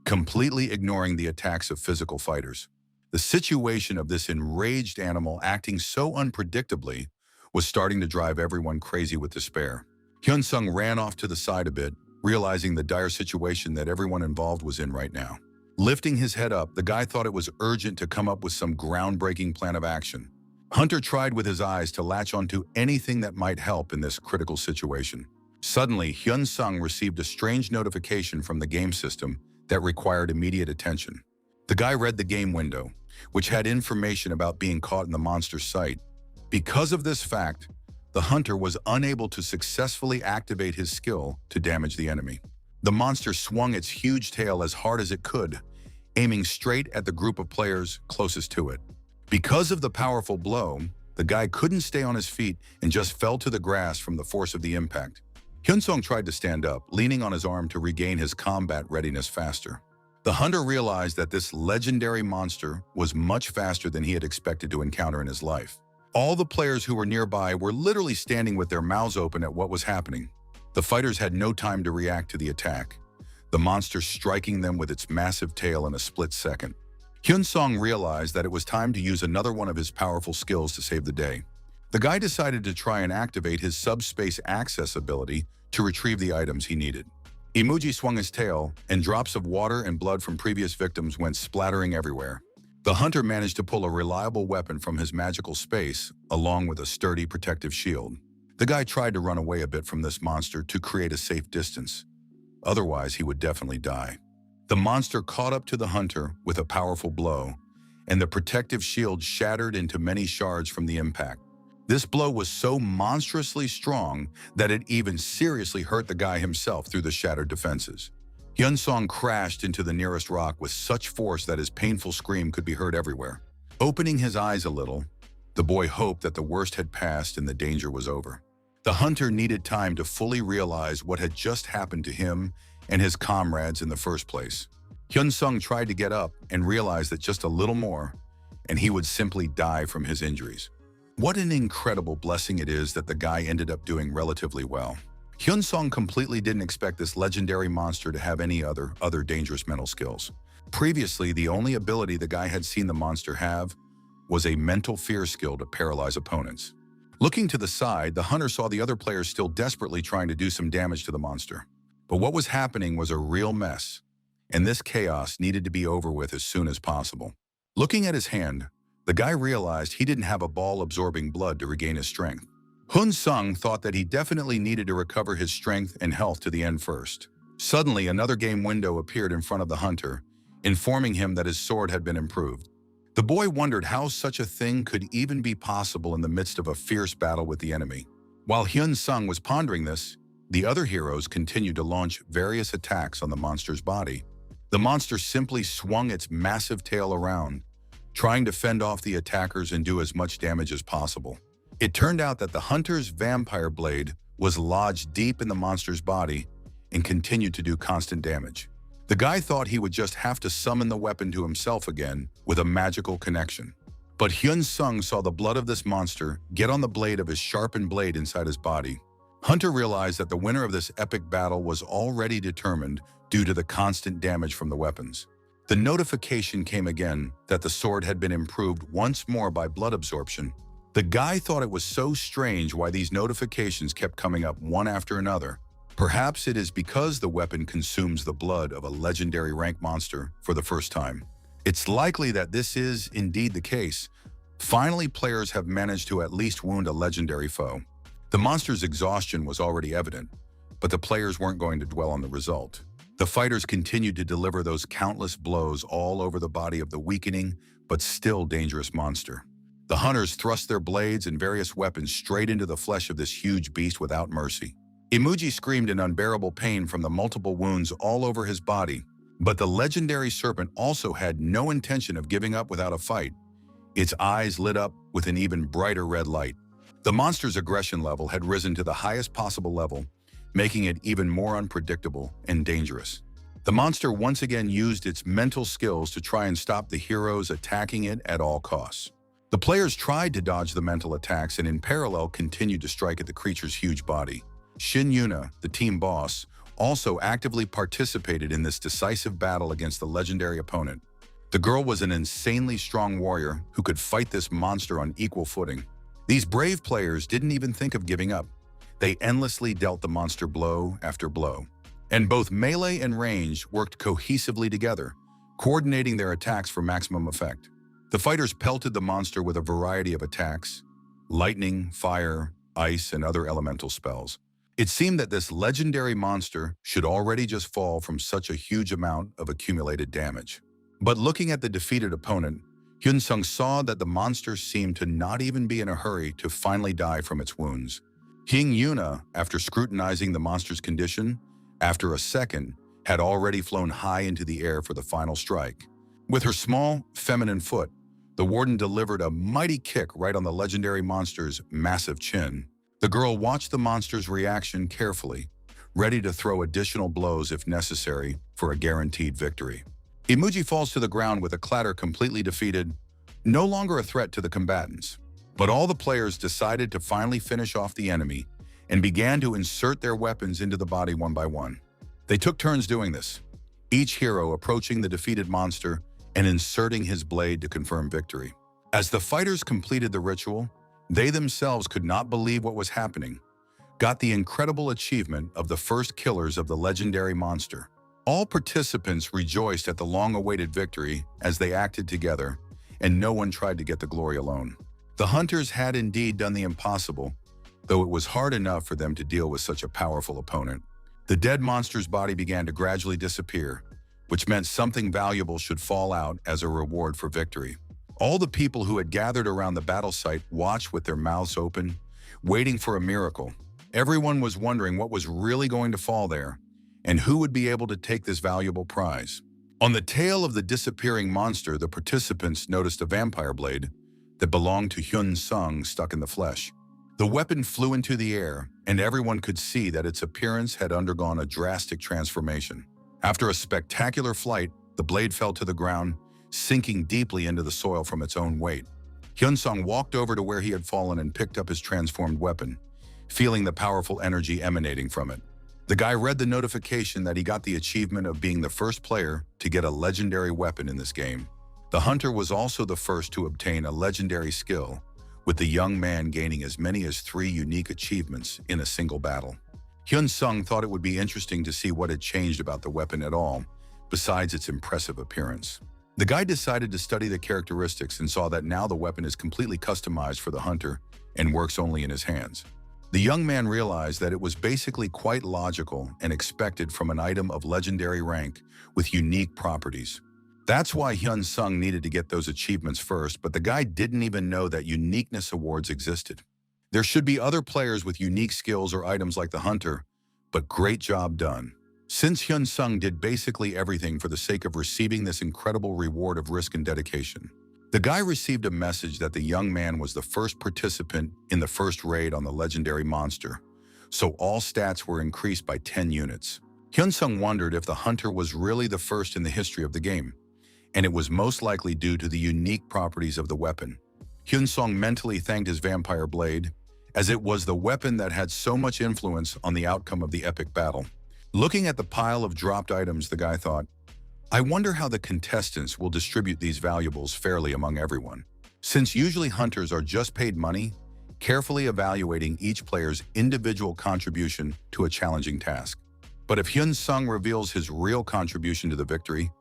completely ignoring the attacks of physical fighters. The situation of this enraged animal acting so unpredictably was starting to drive everyone crazy with despair. Hyun-sung ran off to the side a bit, realizing the dire situation that everyone involved was in right now. Lifting his head up, the guy thought it was urgent to come up with some groundbreaking plan of action. Hunter tried with his eyes to latch onto anything that might help in this critical situation. Suddenly, Hyun-sung received a strange notification from the game system that required immediate attention. The guy read the game window, which had information about being caught in the monster's sight. Because of this fact, the hunter was unable to successfully activate his skill to damage the enemy. The monster swung its huge tail as hard as it could, aiming straight at the group of players closest to it. Because of the powerful blow, the guy couldn't stay on his feet and just fell to the grass from the force of the impact. Hyun-sung tried to stand up, leaning on his arm to regain his combat readiness faster. The hunter realized that this legendary monster was much faster than he had expected to encounter in his life. All the players who were nearby were literally standing with their mouths open at what was happening. The fighters had no time to react to the attack, the monster striking them with its massive tail in a split second. Hyun-sung realized that it was time to use another one of his powerful skills to save the day. The guy decided to try and activate his subspace access ability to retrieve the items he needed. Imuji swung his tail, and drops of water and blood from previous victims went splattering everywhere. The hunter managed to pull a reliable weapon from his magical space, along with a sturdy protective shield. The guy tried to run away a bit from this monster to create a safe distance. Otherwise, he would definitely die. The monster caught up to the hunter with a powerful blow, and the protective shield shattered into many shards from the impact. This blow was so monstrously strong that it even seriously hurt the guy himself through the shattered defenses. Hyun-sung crashed into the nearest rock with such force that his painful scream could be heard everywhere. Opening his eyes a little, the boy hoped that the worst had passed and the danger was over. The hunter needed time to fully realize what had just happened to him and his comrades in the first place. Hyun-sung tried to get up and realized that just a little more, and he would simply die from his injuries. What an incredible blessing it is that the guy ended up doing relatively well. Hyun-sung completely didn't expect this legendary monster to have any other dangerous mental skills. Previously, the only ability the guy had seen the monster have was a mental fear skill to paralyze opponents. Looking to the side, the hunter saw the other players still desperately trying to do some damage to the monster. But what was happening was a real mess, and this chaos needed to be over with as soon as possible. Looking at his hand, the guy realized he didn't have a ball absorbing blood to regain his strength. Hyun-sung thought that he definitely needed to recover his strength and health to the end first. Suddenly, another game window appeared in front of the hunter, informing him that his sword had been improved. The boy wondered how such a thing could even be possible in the midst of a fierce battle with the enemy. While Hyun-sung was pondering this, the other heroes continued to launch various attacks on the monster's body. The monster simply swung its massive tail around, trying to fend off the attackers and do as much damage as possible. It turned out that the hunter's vampire blade was lodged deep in the monster's body and continued to do constant damage. The guy thought he would just have to summon the weapon to himself again with a magical connection. But Hyun-sung saw the blood of this monster get on the blade of his sharpened blade inside his body. Hunter realized that the winner of this epic battle was already determined due to the constant damage from the weapons. The notification came again that the sword had been improved once more by blood absorption. The guy thought it was so strange why these notifications kept coming up one after another. Perhaps it is because the weapon consumes the blood of a legendary rank monster for the first time. It's likely that this is indeed the case. Finally, players have managed to at least wound a legendary foe. The monster's exhaustion was already evident, but the players weren't going to dwell on the result. The fighters continued to deliver those countless blows all over the body of the weakening but still dangerous monster. The hunters thrust their blades and various weapons straight into the flesh of this huge beast without mercy. Imuji screamed in unbearable pain from the multiple wounds all over his body, but the legendary serpent also had no intention of giving up without a fight. Its eyes lit up with an even brighter red light. The monster's aggression level had risen to the highest possible level, making it even more unpredictable and dangerous. The monster once again used its mental skills to try and stop the heroes attacking it at all costs. The players tried to dodge the mental attacks and in parallel continued to strike at the creature's huge body. Shin Yuna, the team boss, also actively participated in this decisive battle against the legendary opponent. The girl was an insanely strong warrior who could fight this monster on equal footing. These brave players didn't even think of giving up. They endlessly dealt the monster blow after blow. And both melee and range worked cohesively together, coordinating their attacks for maximum effect. The fighters pelted the monster with a variety of attacks: lightning, fire, ice, and other elemental spells. It seemed that this legendary monster should already just fall from such a huge amount of accumulated damage. But looking at the defeated opponent, Hyun-sung saw that the monster seemed to not even be in a hurry to finally die from its wounds. King Yuna, after scrutinizing the monster's condition, after a second, had already flown high into the air for the final strike. With her small, feminine foot, the warden delivered a mighty kick right on the legendary monster's massive chin. The girl watched the monster's reaction carefully, ready to throw additional blows if necessary for a guaranteed victory. Imuji falls to the ground with a clatter, completely defeated, no longer a threat to the combatants. But all the players decided to finally finish off the enemy and began to insert their weapons into the body one by one. They took turns doing this, each hero approaching the defeated monster and inserting his blade to confirm victory. As the fighters completed the ritual, they themselves could not believe what was happening, got the incredible achievement of the first killers of the legendary monster. All participants rejoiced at the long-awaited victory as they acted together, and no one tried to get the glory alone. The hunters had indeed done the impossible, though it was hard enough for them to deal with such a powerful opponent. The dead monster's body began to gradually disappear, which meant something valuable should fall out as a reward for victory. All the people who had gathered around the battle site watched with their mouths open, waiting for a miracle. Everyone was wondering what was really going to fall there, and who would be able to take this valuable prize. On the tail of the disappearing monster, the participants noticed a vampire blade that belonged to Hyun Sung stuck in the flesh. The weapon flew into the air, and everyone could see that its appearance had undergone a drastic transformation. After a spectacular flight, the blade fell to the ground, sinking deeply into the soil from its own weight. Hyun Sung walked over to where he had fallen and picked up his transformed weapon, feeling the powerful energy emanating from it. The guy read the notification that he got the achievement of being the first player to get a legendary weapon in this game. The hunter was also the first to obtain a legendary skill, with the young man gaining as many as 3 unique achievements in a single battle. Hyun Sung thought it would be interesting to see what had changed about the weapon at all, besides its impressive appearance. The guy decided to study the characteristics and saw that now the weapon is completely customized for the hunter and works only in his hands. The young man realized that it was basically quite logical and expected from an item of legendary rank with unique properties. That's why Hyun Sung needed to get those achievements first, but the guy didn't even know that uniqueness awards existed. There should be other players with unique skills or items like the hunter, but great job done. Since Hyun Sung did basically everything for the sake of receiving this incredible reward of risk and dedication, the guy received a message that the young man was the first participant in the first raid on the legendary monster, so all stats were increased by 10 units. Hyun Sung wondered if the hunter was really the first in the history of the game, and it was most likely due to the unique properties of the weapon. Hyun Sung mentally thanked his vampire blade, as it was the weapon that had so much influence on the outcome of the epic battle. Looking at the pile of dropped items, the guy thought, I wonder how the contestants will distribute these valuables fairly among everyone. Since usually hunters are just paid money, carefully evaluating each player's individual contribution to a challenging task. But if Hyun Sung reveals his real contribution to the victory,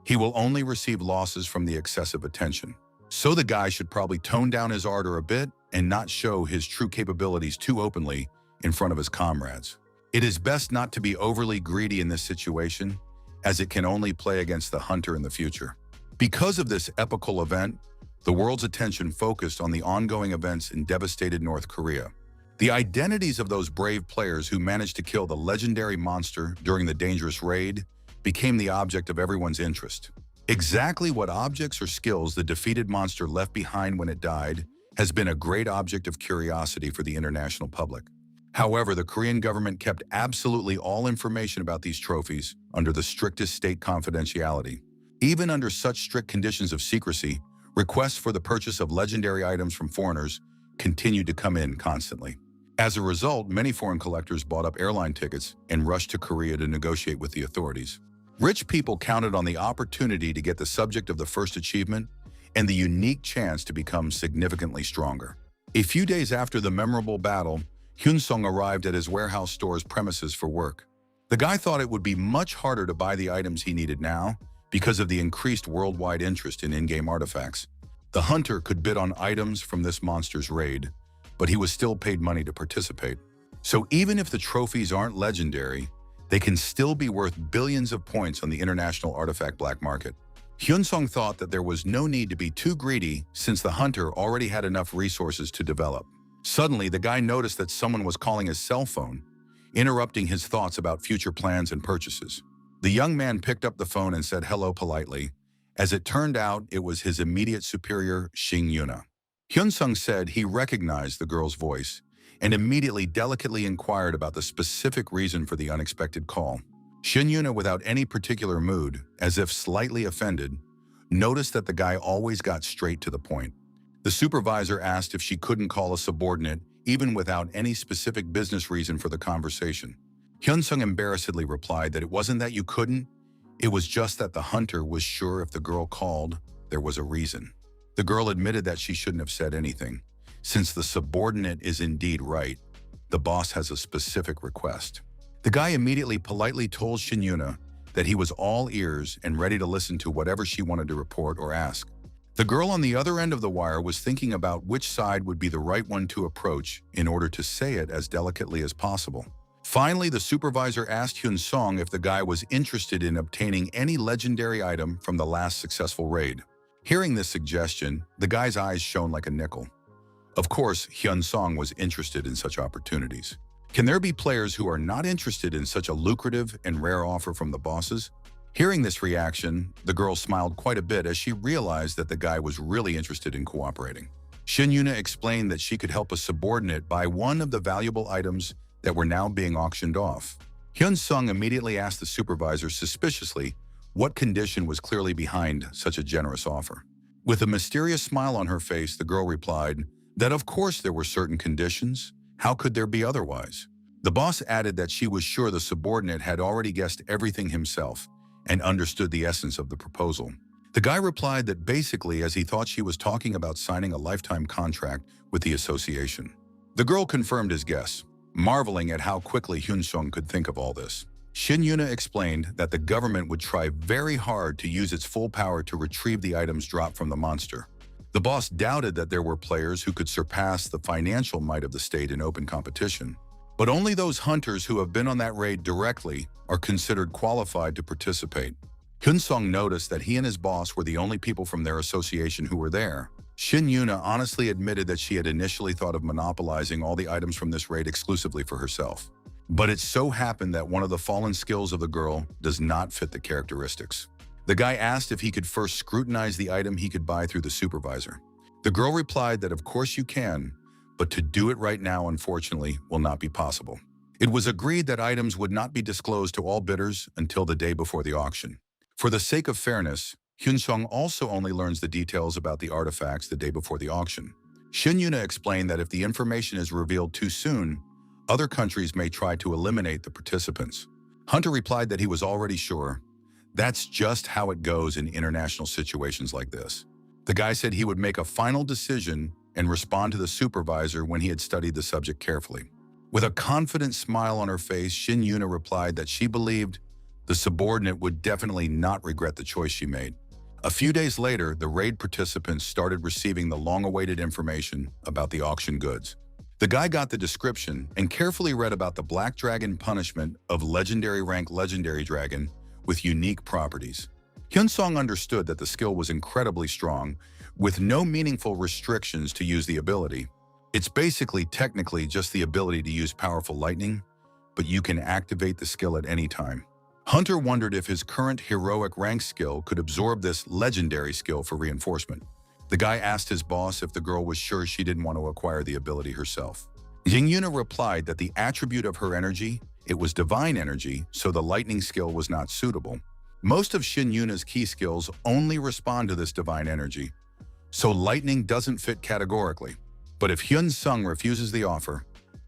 he will only receive losses from the excessive attention. So the guy should probably tone down his ardor a bit and not show his true capabilities too openly in front of his comrades. It is best not to be overly greedy in this situation, as it can only play against the hunter in the future. Because of this epical event, the world's attention focused on the ongoing events in devastated North Korea. The identities of those brave players who managed to kill the legendary monster during the dangerous raid became the object of everyone's interest. Exactly what objects or skills the defeated monster left behind when it died has been a great object of curiosity for the international public. However, the Korean government kept absolutely all information about these trophies under the strictest state confidentiality. Even under such strict conditions of secrecy, requests for the purchase of legendary items from foreigners continued to come in constantly. As a result, many foreign collectors bought up airline tickets and rushed to Korea to negotiate with the authorities. Rich people counted on the opportunity to get the subject of the first achievement and the unique chance to become significantly stronger. A few days after the memorable battle, Hyun Sung arrived at his warehouse store's premises for work. The guy thought it would be much harder to buy the items he needed now because of the increased worldwide interest in in-game artifacts. The hunter could bid on items from this monster's raid, but he was still paid money to participate. So even if the trophies aren't legendary, they can still be worth billions of points on the international artifact black market. Hyun Sung thought that there was no need to be too greedy since the hunter already had enough resources to develop. Suddenly, the guy noticed that someone was calling his cell phone, interrupting his thoughts about future plans and purchases. The young man picked up the phone and said hello politely. As it turned out, it was his immediate superior, Shin Yuna. Hyun Sung said he recognized the girl's voice and immediately delicately inquired about the specific reason for the unexpected call. Shin Yuna, without any particular mood, as if slightly offended, noticed that the guy always got straight to the point. The supervisor asked if she couldn't call a subordinate, even without any specific business reason for the conversation. Hyun Sung embarrassedly replied that it wasn't that you couldn't, it was just that the hunter was sure if the girl called, there was a reason. The girl admitted that she shouldn't have said anything. Since the subordinate is indeed right, the boss has a specific request. The guy immediately politely told Shin Yuna that he was all ears and ready to listen to whatever she wanted to report or ask. The girl on the other end of the wire was thinking about which side would be the right one to approach in order to say it as delicately as possible. Finally, the supervisor asked Hyun Song if the guy was interested in obtaining any legendary item from the last successful raid. Hearing this suggestion, the guy's eyes shone like a nickel. Of course, Hyun Song was interested in such opportunities. Can there be players who are not interested in such a lucrative and rare offer from the bosses? Hearing this reaction, the girl smiled quite a bit as she realized that the guy was really interested in cooperating. Shin Yuna explained that she could help a subordinate buy one of the valuable items that were now being auctioned off. Hyun Sung immediately asked the supervisor suspiciously what condition was clearly behind such a generous offer. With a mysterious smile on her face, the girl replied that of course there were certain conditions. How could there be otherwise? The boss added that she was sure the subordinate had already guessed everything himself and understood the essence of the proposal. The guy replied that basically as he thought she was talking about signing a lifetime contract with the association. The girl confirmed his guess, marveling at how quickly Hyun Sung could think of all this. Shin Yuna explained that the government would try very hard to use its full power to retrieve the items dropped from the monster. The boss doubted that there were players who could surpass the financial might of the state in open competition. But only those hunters who have been on that raid directly are considered qualified to participate. Hyun Sung noticed that he and his boss were the only people from their association who were there. Shin Yuna honestly admitted that she had initially thought of monopolizing all the items from this raid exclusively for herself. But it so happened that one of the fallen skills of the girl does not fit the characteristics. The guy asked if he could first scrutinize the item he could buy through the supervisor. The girl replied that of course you can, but to do it right now, unfortunately, will not be possible. It was agreed that items would not be disclosed to all bidders until the day before the auction. For the sake of fairness, Hyun Sung also only learns the details about the artifacts the day before the auction. Shin Yuna explained that if the information is revealed too soon, other countries may try to eliminate the participants. Hunter replied that he was already sure. That's just how it goes in international situations like this. The guy said he would make a final decision and respond to the supervisor when he had studied the subject carefully. With a confident smile on her face, Shin Yuna replied that she believed the subordinate would definitely not regret the choice she made. A few days later, the raid participants started receiving the long-awaited information about the auction goods. The guy got the description and carefully read about the Black Dragon punishment of legendary rank legendary dragon with unique properties. Hyun Song understood that the skill was incredibly strong, with no meaningful restrictions to use the ability. It's basically technically just the ability to use powerful lightning, but you can activate the skill at any time. Hunter wondered if his current heroic rank skill could absorb this legendary skill for reinforcement. The guy asked his boss if the girl was sure she didn't want to acquire the ability herself. Jing Yuna replied that the attribute of her energy, it was divine energy, so the lightning skill was not suitable. Most of Shin Yuna's key skills only respond to this divine energy, so lightning doesn't fit categorically. But if Hyun Sung refuses the offer,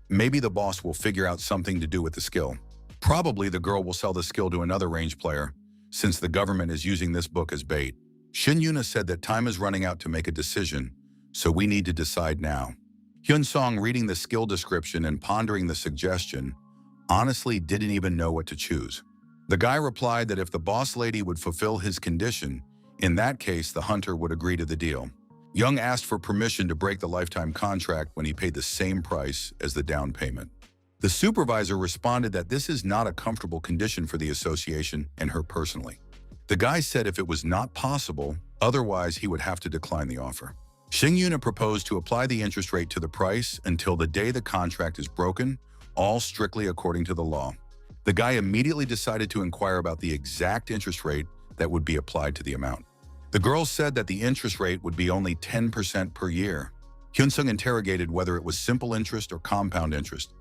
maybe the boss will figure out something to do with the skill. Probably the girl will sell the skill to another range player, since the government is using this book as bait. Shin Yuna said that time is running out to make a decision, so we need to decide now. Hyun Song, reading the skill description and pondering the suggestion, honestly didn't even know what to choose. The guy replied that if the boss lady would fulfill his condition, in that case the hunter would agree to the deal. Young asked for permission to break the lifetime contract when he paid the same price as the down payment. The supervisor responded that this is not a comfortable condition for the association and her personally. The guy said if it was not possible, otherwise he would have to decline the offer. Shin Yuna proposed to apply the interest rate to the price until the day the contract is broken, all strictly according to the law. The guy immediately decided to inquire about the exact interest rate that would be applied to the amount. The girl said that the interest rate would be only 10% per year. Hyun Sung interrogated whether it was simple interest or compound interest.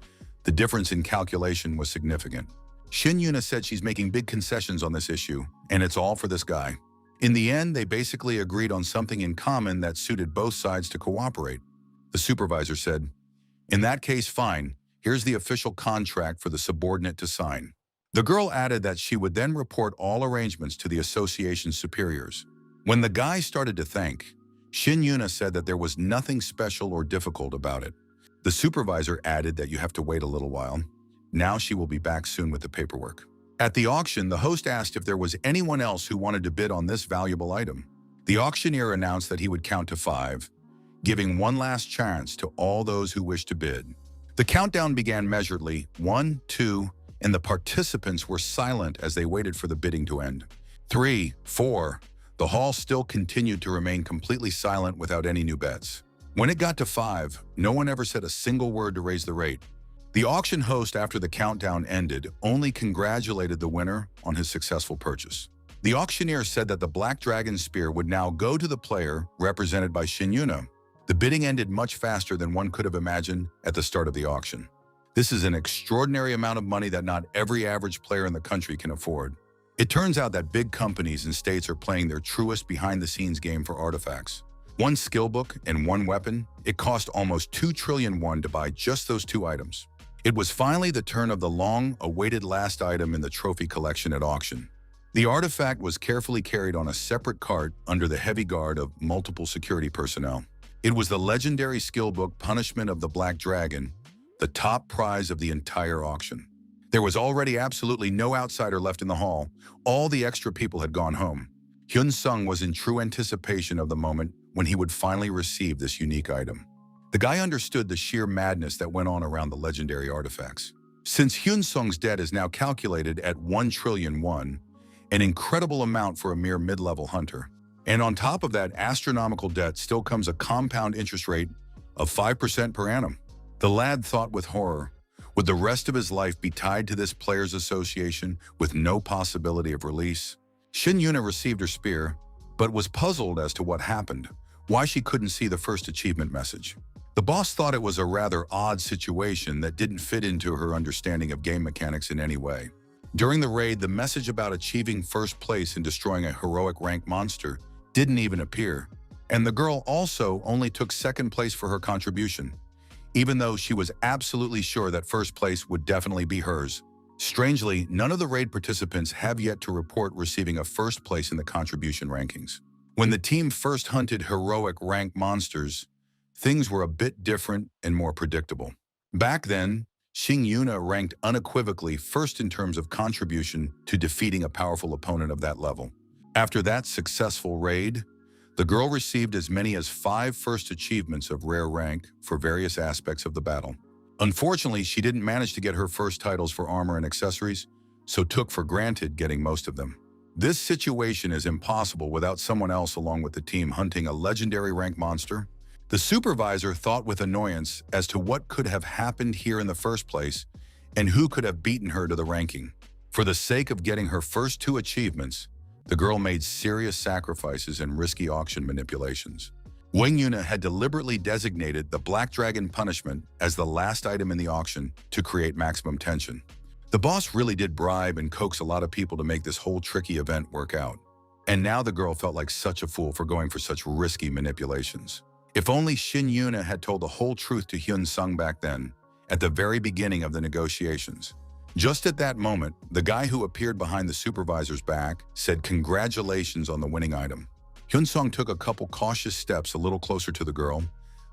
The difference in calculation was significant. Shin Yuna said she's making big concessions on this issue, and it's all for this guy. In the end, they basically agreed on something in common that suited both sides to cooperate. The supervisor said, "In that case, fine. Here's the official contract for the subordinate to sign." The girl added that she would then report all arrangements to the association's superiors. When the guy started to think, Shin Yuna said that there was nothing special or difficult about it. The supervisor added that you have to wait a little while. Now she will be back soon with the paperwork. At the auction, the host asked if there was anyone else who wanted to bid on this valuable item. The auctioneer announced that he would count to 5, giving one last chance to all those who wished to bid. The countdown began measuredly, 1, 2, and the participants were silent as they waited for the bidding to end. 3, 4. The hall still continued to remain completely silent without any new bets. When it got to 5, no one ever said a single word to raise the rate. The auction host, after the countdown ended, only congratulated the winner on his successful purchase. The auctioneer said that the Black Dragon Spear would now go to the player represented by Shin Yuna. The bidding ended much faster than one could have imagined at the start of the auction. This is an extraordinary amount of money that not every average player in the country can afford. It turns out that big companies and states are playing their truest behind-the-scenes game for artifacts. One skill book and one weapon, it cost almost 2 trillion won to buy just those 2 items. It was finally the turn of the long-awaited last item in the trophy collection at auction. The artifact was carefully carried on a separate cart under the heavy guard of multiple security personnel. It was the legendary skill book Punishment of the Black Dragon, the top prize of the entire auction. There was already absolutely no outsider left in the hall. All the extra people had gone home. Hyun Sung was in true anticipation of the moment when he would finally receive this unique item. The guy understood the sheer madness that went on around the legendary artifacts. Since Hyun Sung's debt is now calculated at 1 trillion won, an incredible amount for a mere mid-level hunter. And on top of that astronomical debt still comes a compound interest rate of 5% per annum. The lad thought with horror, would the rest of his life be tied to this players' association with no possibility of release? Shin Yuna received her spear, but was puzzled as to what happened, why she couldn't see the first achievement message. The boss thought it was a rather odd situation that didn't fit into her understanding of game mechanics in any way. During the raid, the message about achieving first place and destroying a heroic rank monster didn't even appear, and the girl also only took second place for her contribution, even though she was absolutely sure that first place would definitely be hers. Strangely, none of the raid participants have yet to report receiving a first place in the contribution rankings. When the team first hunted heroic rank monsters, things were a bit different and more predictable. Back then, Shin Yuna ranked unequivocally first in terms of contribution to defeating a powerful opponent of that level. After that successful raid, the girl received as many as 5 first achievements of rare rank for various aspects of the battle. Unfortunately, she didn't manage to get her first titles for armor and accessories, so took for granted getting most of them. This situation is impossible without someone else along with the team hunting a legendary rank monster. The supervisor thought with annoyance as to what could have happened here in the first place and who could have beaten her to the ranking. For the sake of getting her first 2 achievements, the girl made serious sacrifices and risky auction manipulations. Wang Yuna had deliberately designated the Black Dragon Punishment as the last item in the auction to create maximum tension. The boss really did bribe and coax a lot of people to make this whole tricky event work out. And now the girl felt like such a fool for going for such risky manipulations. If only Shin Yuna had told the whole truth to Hyun Sung back then, at the very beginning of the negotiations. Just at that moment, the guy who appeared behind the supervisor's back said congratulations on the winning item. Hyun Sung took a couple cautious steps a little closer to the girl,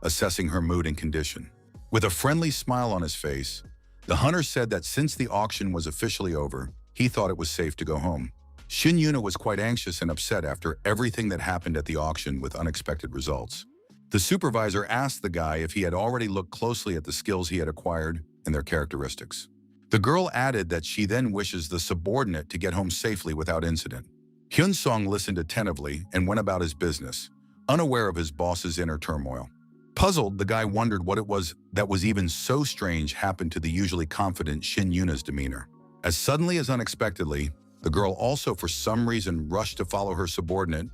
assessing her mood and condition. With a friendly smile on his face, the hunter said that since the auction was officially over, he thought it was safe to go home. Shin Yuna was quite anxious and upset after everything that happened at the auction with unexpected results. The supervisor asked the guy if he had already looked closely at the skills he had acquired and their characteristics. The girl added that she then wishes the subordinate to get home safely without incident. Hyun Sung listened attentively and went about his business, unaware of his boss's inner turmoil. Puzzled, the guy wondered what it was that was even so strange happened to the usually confident Shin Yuna's demeanor. As suddenly as unexpectedly, the girl also for some reason rushed to follow her subordinate,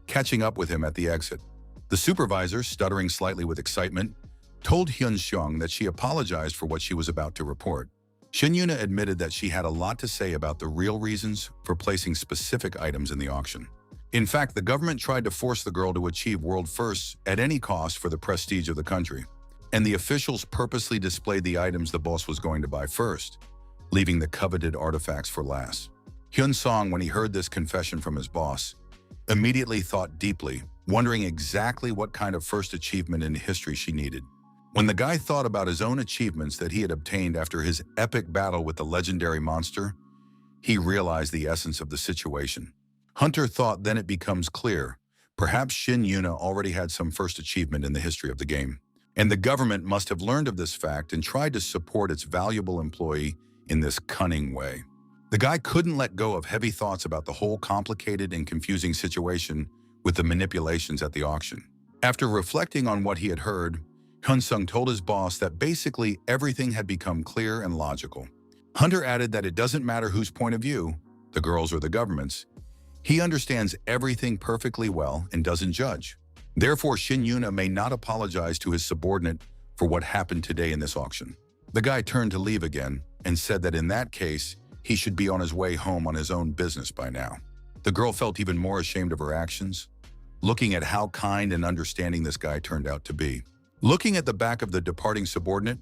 catching up with him at the exit. The supervisor, stuttering slightly with excitement, told Hyun Sung that she apologized for what she was about to report. Shin Yuna admitted that she had a lot to say about the real reasons for placing specific items in the auction. In fact, the government tried to force the girl to achieve world firsts at any cost for the prestige of the country, and the officials purposely displayed the items the boss was going to buy first, leaving the coveted artifacts for last. Hyun Sung, when he heard this confession from his boss, immediately thought deeply, wondering exactly what kind of first achievement in history she needed. When the guy thought about his own achievements that he had obtained after his epic battle with the legendary monster, he realized the essence of the situation. Hunter thought then it becomes clear, perhaps Shin Yuna already had some first achievement in the history of the game. And the government must have learned of this fact and tried to support its valuable employee in this cunning way. The guy couldn't let go of heavy thoughts about the whole complicated and confusing situation with the manipulations at the auction. After reflecting on what he had heard, Hyun-sung told his boss that basically everything had become clear and logical. Hunter added that it doesn't matter whose point of view, the girls or the government's, he understands everything perfectly well and doesn't judge. Therefore, Shin Yuna may not apologize to his subordinate for what happened today in this auction. The guy turned to leave again and said that in that case, he should be on his way home on his own business by now. The girl felt even more ashamed of her actions, looking at how kind and understanding this guy turned out to be. Looking at the back of the departing subordinate,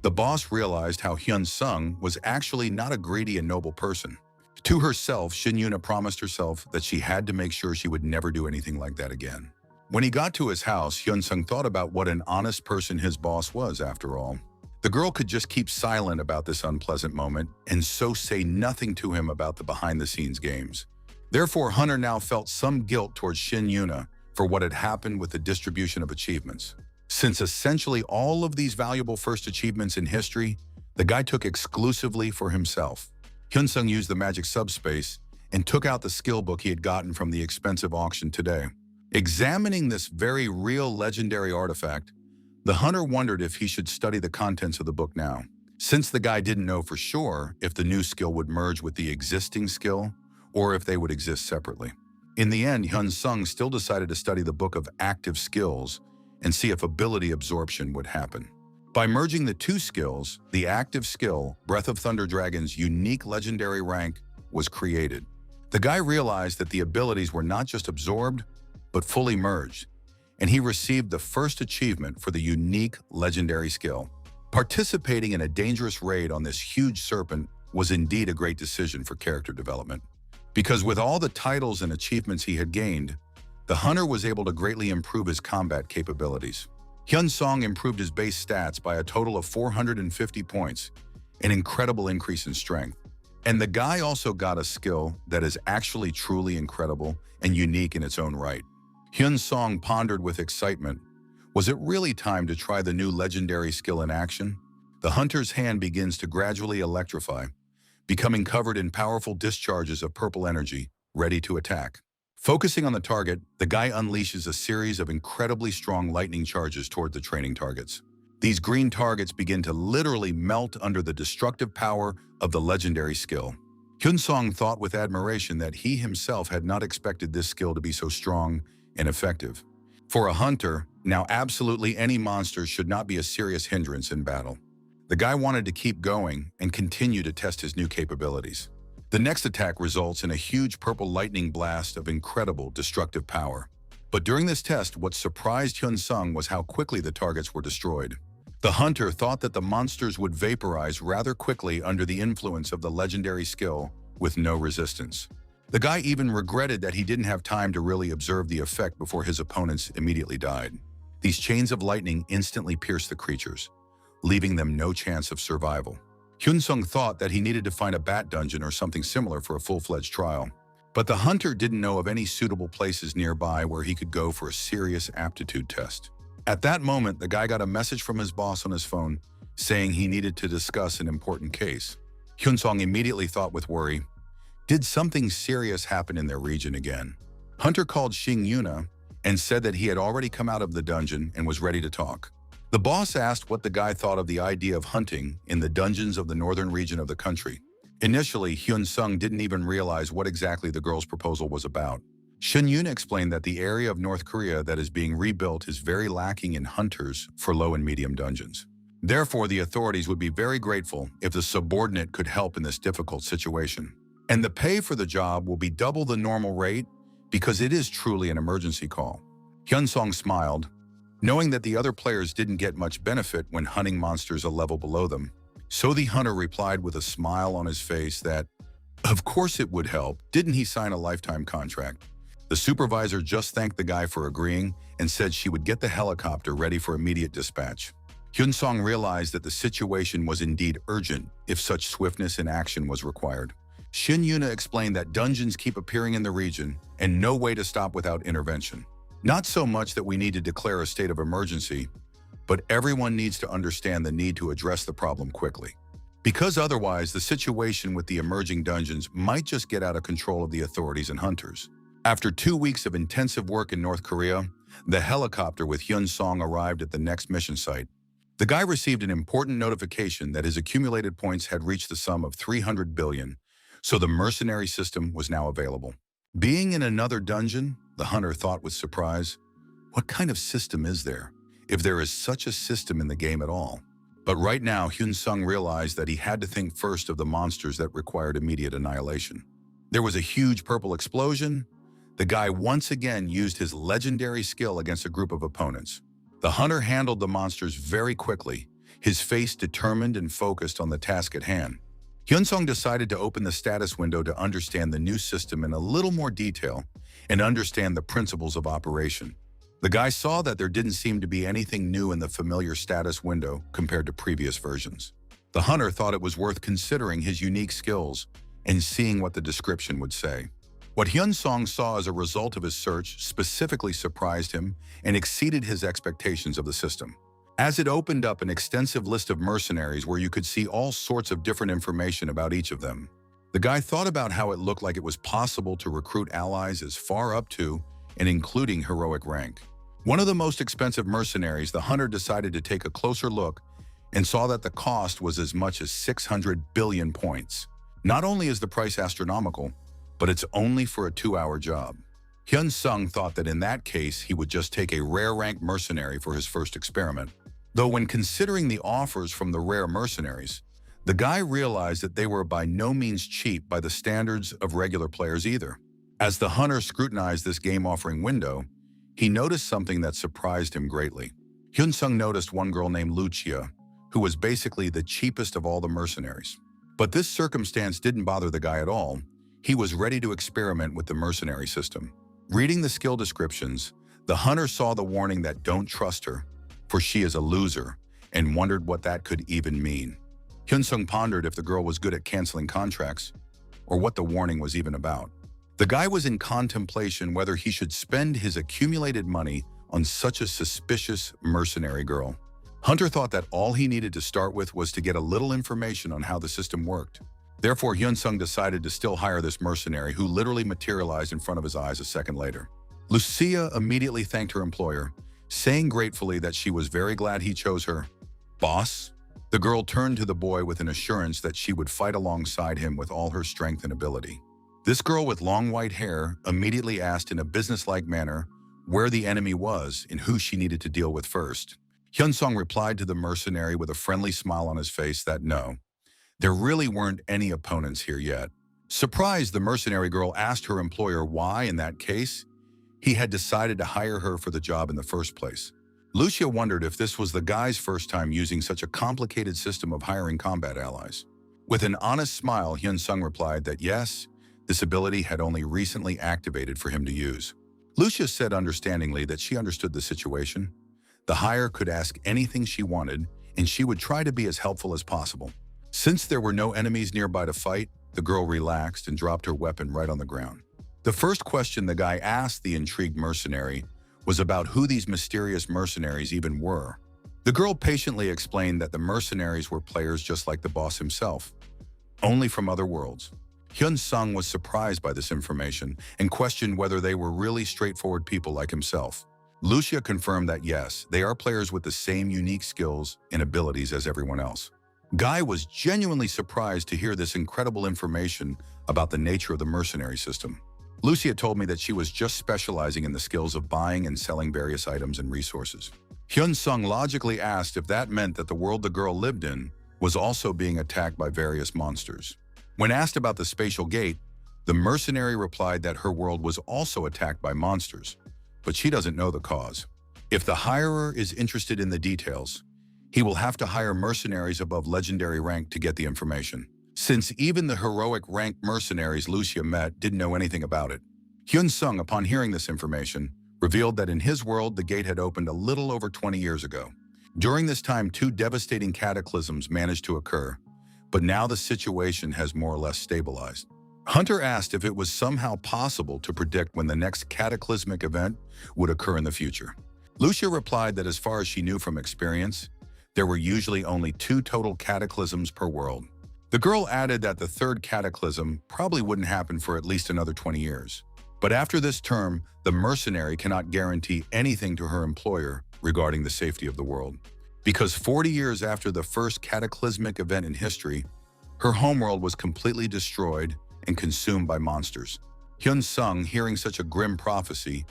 the boss realized how Hyun-sung was actually not a greedy and noble person. To herself, Shin Yuna promised herself that she had to make sure she would never do anything like that again. When he got to his house, Hyun-sung thought about what an honest person his boss was, after all. The girl could just keep silent about this unpleasant moment and so say nothing to him about the behind-the-scenes games. Therefore, Hunter now felt some guilt towards Shin Yuna for what had happened with the distribution of achievements. Since essentially all of these valuable first achievements in history, the guy took exclusively for himself. Hyun-sung used the magic subspace and took out the skill book he had gotten from the expensive auction today. Examining this very real legendary artifact, the hunter wondered if he should study the contents of the book now. Since the guy didn't know for sure if the new skill would merge with the existing skill or if they would exist separately. In the end, Hyun-sung still decided to study the book of active skills and see if ability absorption would happen. By merging the two skills, the active skill, Breath of Thunder Dragon's unique legendary rank, was created. The guy realized that the abilities were not just absorbed, but fully merged, and he received the first achievement for the unique legendary skill. Participating in a dangerous raid on this huge serpent was indeed a great decision for character development, because with all the titles and achievements he had gained, the hunter was able to greatly improve his combat capabilities. Hyun-sung improved his base stats by a total of 450 points, an incredible increase in strength. And the guy also got a skill that is actually truly incredible and unique in its own right. Hyun-sung pondered with excitement. Was it really time to try the new legendary skill in action? The hunter's hand begins to gradually electrify, becoming covered in powerful discharges of purple energy, ready to attack. Focusing on the target, the guy unleashes a series of incredibly strong lightning charges toward the training targets. These green targets begin to literally melt under the destructive power of the legendary skill. Hyun-sung thought with admiration that he himself had not expected this skill to be so strong and effective. For a hunter, now absolutely any monster should not be a serious hindrance in battle. The guy wanted to keep going and continue to test his new capabilities. The next attack results in a huge purple lightning blast of incredible destructive power. But during this test, what surprised Hyun-sung was how quickly the targets were destroyed. The hunter thought that the monsters would vaporize rather quickly under the influence of the legendary skill with no resistance. The guy even regretted that he didn't have time to really observe the effect before his opponents immediately died. These chains of lightning instantly pierced the creatures, leaving them no chance of survival. Hyun-sung thought that he needed to find a bat dungeon or something similar for a full-fledged trial. But the hunter didn't know of any suitable places nearby where he could go for a serious aptitude test. At that moment, the guy got a message from his boss on his phone saying he needed to discuss an important case. Hyun-sung immediately thought with worry, did something serious happen in their region again? Hunter called Shin Yuna and said that he had already come out of the dungeon and was ready to talk. The boss asked what the guy thought of the idea of hunting in the dungeons of the northern region of the country. Initially, Hyun-sung didn't even realize what exactly the girl's proposal was about. Shin Yuna explained that the area of North Korea that is being rebuilt is very lacking in hunters for low and medium dungeons. Therefore, the authorities would be very grateful if the subordinate could help in this difficult situation. And the pay for the job will be double the normal rate because it is truly an emergency call. Hyun-sung smiled, knowing that the other players didn't get much benefit when hunting monsters a level below them. So the hunter replied with a smile on his face that, of course it would help, didn't he sign a lifetime contract? The supervisor just thanked the guy for agreeing and said she would get the helicopter ready for immediate dispatch. Hyun-sung realized that the situation was indeed urgent if such swiftness in action was required. Shin Yuna explained that dungeons keep appearing in the region and no way to stop without intervention. Not so much that we need to declare a state of emergency, but everyone needs to understand the need to address the problem quickly. Because otherwise, the situation with the emerging dungeons might just get out of control of the authorities and hunters. After 2 weeks of intensive work in North Korea, the helicopter with Hyun Song arrived at the next mission site. The guy received an important notification that his accumulated points had reached the sum of 300 billion, so the mercenary system was now available. Being in another dungeon, the hunter thought with surprise, what kind of system is there, if there is such a system in the game at all? But right now, Hyun Sung realized that he had to think first of the monsters that required immediate annihilation. There was a huge purple explosion. The guy once again used his legendary skill against a group of opponents. The hunter handled the monsters very quickly, his face determined and focused on the task at hand. Hyun Sung decided to open the status window to understand the new system in a little more detail and understand the principles of operation. The guy saw that there didn't seem to be anything new in the familiar status window compared to previous versions. The hunter thought it was worth considering his unique skills and seeing what the description would say. What Hyun Song saw as a result of his search specifically surprised him and exceeded his expectations of the system, as it opened up an extensive list of mercenaries where you could see all sorts of different information about each of them. The guy thought about how it looked like it was possible to recruit allies as far up to and including heroic rank. One of the most expensive mercenaries, the hunter decided to take a closer look and saw that the cost was as much as 600 billion points. Not only is the price astronomical, but it's only for a 2-hour job. Hyun Sung thought that in that case, he would just take a rare rank mercenary for his first experiment. Though when considering the offers from the rare mercenaries, the guy realized that they were by no means cheap by the standards of regular players either. As the hunter scrutinized this game offering window, he noticed something that surprised him greatly. Hyun Sung noticed one girl named Lucia, who was basically the cheapest of all the mercenaries. But this circumstance didn't bother the guy at all. He was ready to experiment with the mercenary system. Reading the skill descriptions, the hunter saw the warning that don't trust her, for she is a loser, and wondered what that could even mean. Hyun Sung pondered if the girl was good at canceling contracts, or what the warning was even about. The guy was in contemplation whether he should spend his accumulated money on such a suspicious mercenary girl. Hunter thought that all he needed to start with was to get a little information on how the system worked. Therefore, Hyun Sung decided to still hire this mercenary who literally materialized in front of his eyes a second later. Lucia immediately thanked her employer, saying gratefully that she was very glad he chose her. Boss? The girl turned to the boy with an assurance that she would fight alongside him with all her strength and ability. This girl with long white hair immediately asked in a businesslike manner where the enemy was and who she needed to deal with first. Hyun Sung replied to the mercenary with a friendly smile on his face that no, there really weren't any opponents here yet. Surprised, the mercenary girl asked her employer why, in that case, he had decided to hire her for the job in the first place. Lucia wondered if this was the guy's first time using such a complicated system of hiring combat allies. With an honest smile, Hyun Sung replied that yes, this ability had only recently activated for him to use. Lucia said understandingly that she understood the situation. The hire could ask anything she wanted, and she would try to be as helpful as possible. Since there were no enemies nearby to fight, the girl relaxed and dropped her weapon right on the ground. The first question the guy asked the intrigued mercenary was about who these mysterious mercenaries even were. The girl patiently explained that the mercenaries were players just like the boss himself, only from other worlds. Hyun Sung was surprised by this information and questioned whether they were really straightforward people like himself. Lucia confirmed that yes, they are players with the same unique skills and abilities as everyone else. Guy was genuinely surprised to hear this incredible information about the nature of the mercenary system. Lucia told me that she was just specializing in the skills of buying and selling various items and resources. Hyun Sung logically asked if that meant that the world the girl lived in was also being attacked by various monsters. When asked about the spatial gate, the mercenary replied that her world was also attacked by monsters, but she doesn't know the cause. If the hirer is interested in the details, he will have to hire mercenaries above legendary rank to get the information, since even the heroic rank mercenaries Lucia met didn't know anything about it. Hyun Sung, upon hearing this information, revealed that in his world the gate had opened a little over 20 years ago. During this time, 2 devastating cataclysms managed to occur, but now the situation has more or less stabilized. Hunter asked if it was somehow possible to predict when the next cataclysmic event would occur in the future. Lucia replied that as far as she knew from experience, there were usually only 2 total cataclysms per world. The girl added that the third cataclysm probably wouldn't happen for at least another 20 years. But after this term, the mercenary cannot guarantee anything to her employer regarding the safety of the world. Because 40 years after the first cataclysmic event in history, her homeworld was completely destroyed and consumed by monsters. Hyun-sung, hearing such a grim prophecy,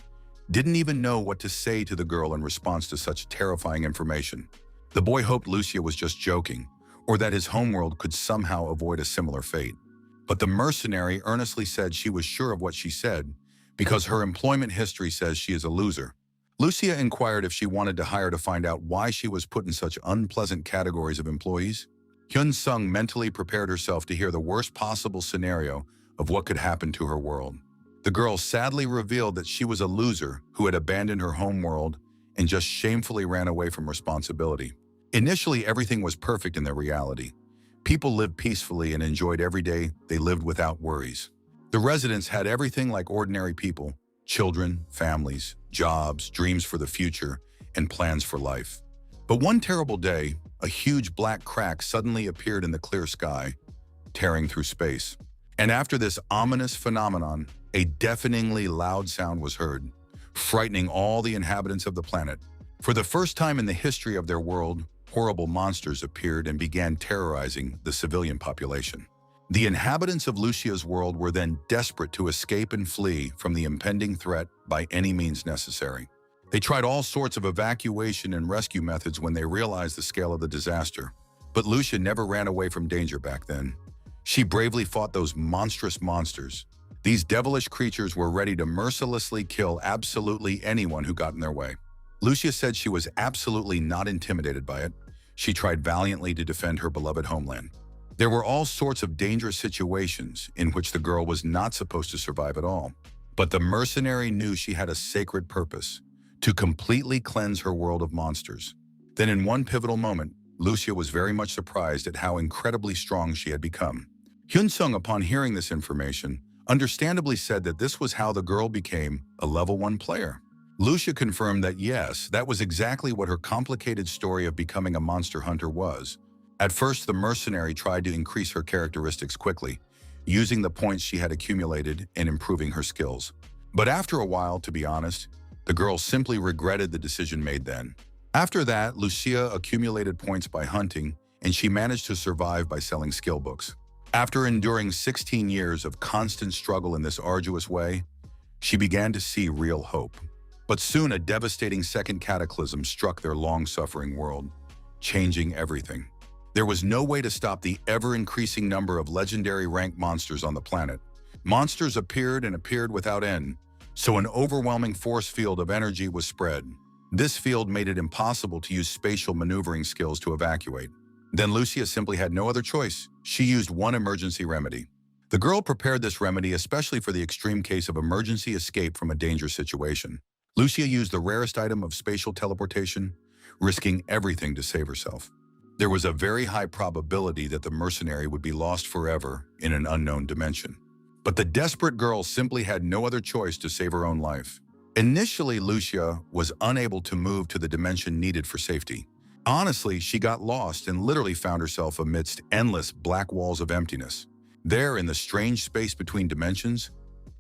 didn't even know what to say to the girl in response to such terrifying information. The boy hoped Lucia was just joking, or that his homeworld could somehow avoid a similar fate. But the mercenary earnestly said she was sure of what she said, because her employment history says she is a loser. Lucia inquired if she wanted to hire to find out why she was put in such unpleasant categories of employees. Hyun-sung mentally prepared herself to hear the worst possible scenario of what could happen to her world. The girl sadly revealed that she was a loser who had abandoned her homeworld and just shamefully ran away from responsibility. Initially, everything was perfect in their reality. People lived peacefully and enjoyed every day they lived without worries. The residents had everything like ordinary people: children, families, jobs, dreams for the future, and plans for life. But one terrible day, a huge black crack suddenly appeared in the clear sky, tearing through space. And after this ominous phenomenon, a deafeningly loud sound was heard, frightening all the inhabitants of the planet. For the first time in the history of their world, horrible monsters appeared and began terrorizing the civilian population. The inhabitants of Lucia's world were then desperate to escape and flee from the impending threat by any means necessary. They tried all sorts of evacuation and rescue methods when they realized the scale of the disaster. But Lucia never ran away from danger back then. She bravely fought those monstrous monsters. These devilish creatures were ready to mercilessly kill absolutely anyone who got in their way. Lucia said she was absolutely not intimidated by it. She tried valiantly to defend her beloved homeland. There were all sorts of dangerous situations in which the girl was not supposed to survive at all. But the mercenary knew she had a sacred purpose: to completely cleanse her world of monsters. Then in one pivotal moment, Lucia was very much surprised at how incredibly strong she had become. Hyun-sung, upon hearing this information, understandably said that this was how the girl became a level 1 player. Lucia confirmed that yes, that was exactly what her complicated story of becoming a monster hunter was. At first, the mercenary tried to increase her characteristics quickly, using the points she had accumulated and improving her skills. But after a while, to be honest, the girl simply regretted the decision made then. After that, Lucia accumulated points by hunting, and she managed to survive by selling skill books. After enduring 16 years of constant struggle in this arduous way, she began to see real hope. But soon a devastating second cataclysm struck their long-suffering world, changing everything. There was no way to stop the ever-increasing number of legendary rank monsters on the planet. Monsters appeared and appeared without end, so an overwhelming force field of energy was spread. This field made it impossible to use spatial maneuvering skills to evacuate. Then Lucia simply had no other choice. She used one emergency remedy. The girl prepared this remedy especially for the extreme case of emergency escape from a dangerous situation. Lucia used the rarest item of spatial teleportation, risking everything to save herself. There was a very high probability that the mercenary would be lost forever in an unknown dimension. But the desperate girl simply had no other choice to save her own life. Initially, Lucia was unable to move to the dimension needed for safety. Honestly, she got lost and literally found herself amidst endless black walls of emptiness. There, in the strange space between dimensions,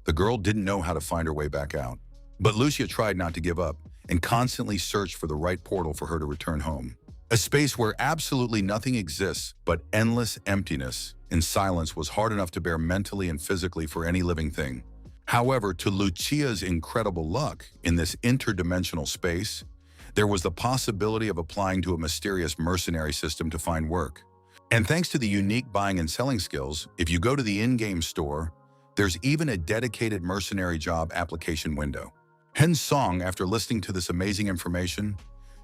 the girl didn't know how to find her way back out. But Lucia tried not to give up and constantly searched for the right portal for her to return home. A space where absolutely nothing exists but endless emptiness and silence was hard enough to bear mentally and physically for any living thing. However, to Lucia's incredible luck, in this interdimensional space, there was the possibility of applying to a mysterious mercenary system to find work. And thanks to the unique buying and selling skills, if you go to the in-game store, there's even a dedicated mercenary job application window. Hyun-sung, after listening to this amazing information,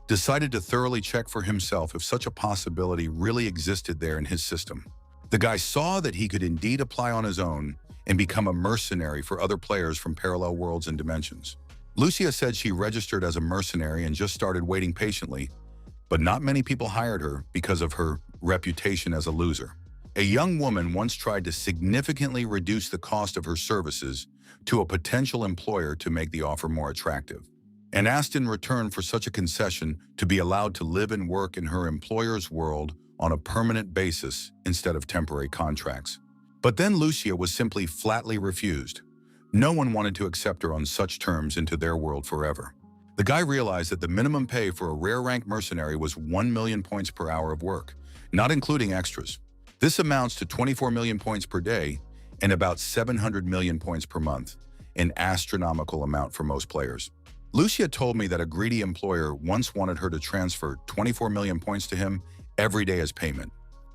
decided to thoroughly check for himself if such a possibility really existed there in his system. The guy saw that he could indeed apply on his own and become a mercenary for other players from parallel worlds and dimensions. Lucia said she registered as a mercenary and just started waiting patiently, but not many people hired her because of her reputation as a loser. A young woman once tried to significantly reduce the cost of her services to a potential employer to make the offer more attractive. and asked in return for such a concession to be allowed to live and work in her employer's world on a permanent basis instead of temporary contracts. But then Lucia was simply flatly refused. No one wanted to accept her on such terms into their world forever. The guy realized that the minimum pay for a rare rank mercenary was 1 million points per hour of work, not including extras. This amounts to 24 million points per day and about 700 million points per month, an astronomical amount for most players. Lucia told me that a greedy employer once wanted her to transfer 24 million points to him every day as payment.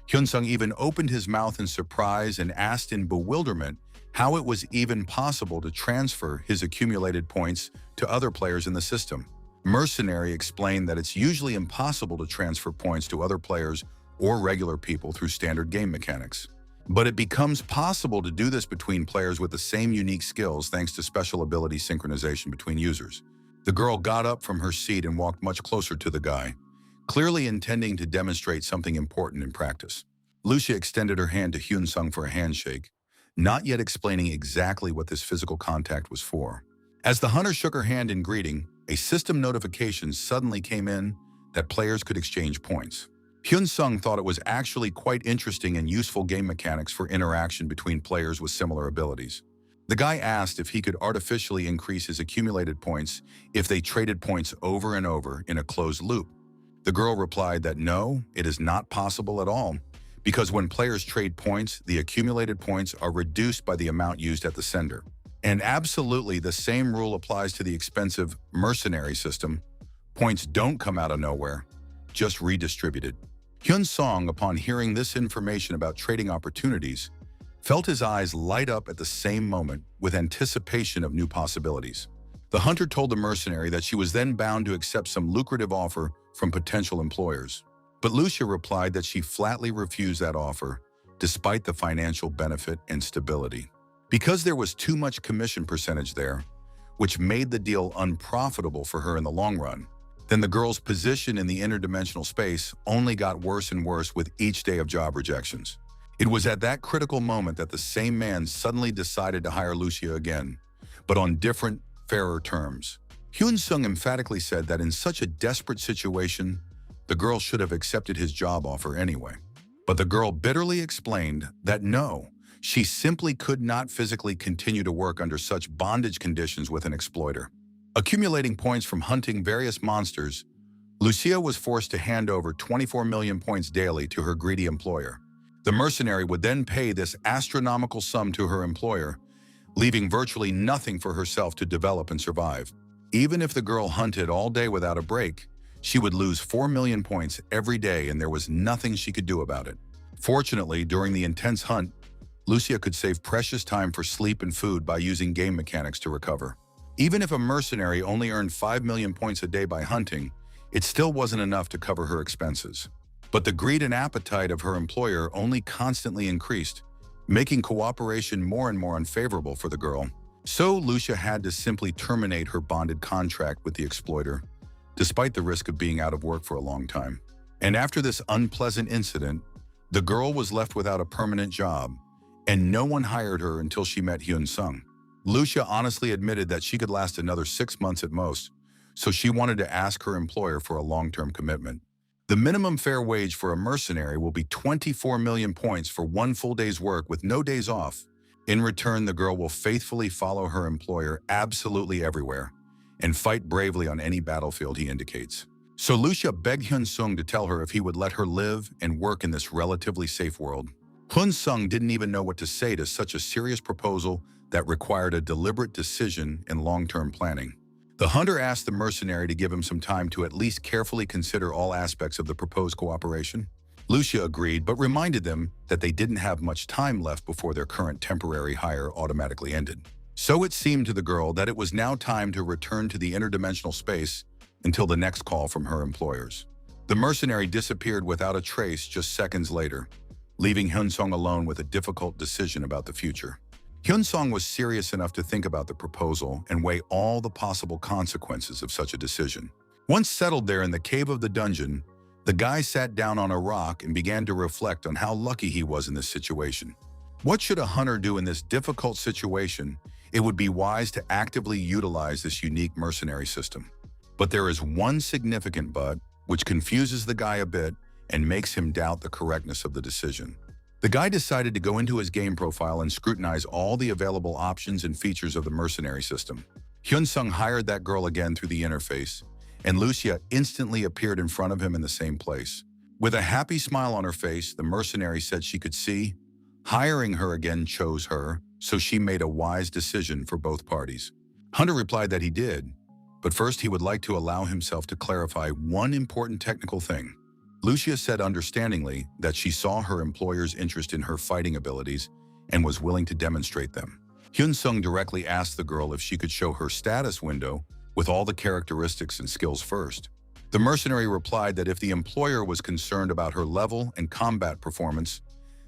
Hyun-sung even opened his mouth in surprise and asked in bewilderment how it was even possible to transfer his accumulated points to other players in the system. Mercenary explained that it's usually impossible to transfer points to other players or regular people through standard game mechanics. But it becomes possible to do this between players with the same unique skills thanks to special ability synchronization between users. The girl got up from her seat and walked much closer to the guy, clearly intending to demonstrate something important in practice. Lucia extended her hand to Hyun-sung for a handshake, not yet explaining exactly what this physical contact was for. As the hunter shook her hand in greeting, a system notification suddenly came in that players could exchange points. Hyun-sung thought it was actually quite interesting and useful game mechanics for interaction between players with similar abilities. The guy asked if he could artificially increase his accumulated points if they traded points over and over in a closed loop. The girl replied that no, it is not possible at all, because when players trade points, the accumulated points are reduced by the amount used at the sender. And absolutely the same rule applies to the expensive mercenary system. Points don't come out of nowhere, just redistributed. Hyun-sung, upon hearing this information about trading opportunities, felt his eyes light up at the same moment with anticipation of new possibilities. The hunter told the mercenary that she was then bound to accept some lucrative offer from potential employers. But Lucia replied that she flatly refused that offer, despite the financial benefit and stability. Because there was too much commission percentage there, which made the deal unprofitable for her in the long run, then the girl's position in the interdimensional space only got worse and worse with each day of job rejections. It was at that critical moment that the same man suddenly decided to hire Lucia again, but on different, fairer terms. Hyun-sung emphatically said that in such a desperate situation, the girl should have accepted his job offer anyway. But the girl bitterly explained that no, she simply could not physically continue to work under such bondage conditions with an exploiter. Accumulating points from hunting various monsters, Lucia was forced to hand over 24 million points daily to her greedy employer. The mercenary would then pay this astronomical sum to her employer, leaving virtually nothing for herself to develop and survive. Even if the girl hunted all day without a break, she would lose 4 million points every day and there was nothing she could do about it. Fortunately, during the intense hunt, Lucia could save precious time for sleep and food by using game mechanics to recover. Even if a mercenary only earned 5 million points a day by hunting, it still wasn't enough to cover her expenses. But the greed and appetite of her employer only constantly increased, making cooperation more and more unfavorable for the girl. So Lucia had to simply terminate her bonded contract with the exploiter, despite the risk of being out of work for a long time. And after this unpleasant incident, the girl was left without a permanent job, and no one hired her until she met Hyun-sung. Lucia honestly admitted that she could last another 6 months at most, so she wanted to ask her employer for a long-term commitment. The minimum fair wage for a mercenary will be 24 million points for 1 full day's work with no days off. In return, the girl will faithfully follow her employer absolutely everywhere and fight bravely on any battlefield he indicates. So Lucia begged Hyun-sung to tell her if he would let her live and work in this relatively safe world. Hyun-sung didn't even know what to say to such a serious proposal that required a deliberate decision and long-term planning. The hunter asked the mercenary to give him some time to at least carefully consider all aspects of the proposed cooperation. Lucia agreed, but reminded them that they didn't have much time left before their current temporary hire automatically ended. So it seemed to the girl that it was now time to return to the interdimensional space until the next call from her employers. The mercenary disappeared without a trace just seconds later, leaving Hyun-sung alone with a difficult decision about the future. Hyun-sung was serious enough to think about the proposal and weigh all the possible consequences of such a decision. Once settled there in the cave of the dungeon, the guy sat down on a rock and began to reflect on how lucky he was in this situation. What should a hunter do in this difficult situation? It would be wise to actively utilize this unique mercenary system. But there is one significant but, which confuses the guy a bit and makes him doubt the correctness of the decision. The guy decided to go into his game profile and scrutinize all the available options and features of the mercenary system. Hyun-sung hired that girl again through the interface, and Lucia instantly appeared in front of him in the same place. With a happy smile on her face, the mercenary said she could see. Hiring her again chose her, so she made a wise decision for both parties. Hunter replied that he did, but first he would like to allow himself to clarify one important technical thing. Lucia said understandingly that she saw her employer's interest in her fighting abilities and was willing to demonstrate them. Hyun-sung directly asked the girl if she could show her status window with all the characteristics and skills first. The mercenary replied that if the employer was concerned about her level and combat performance,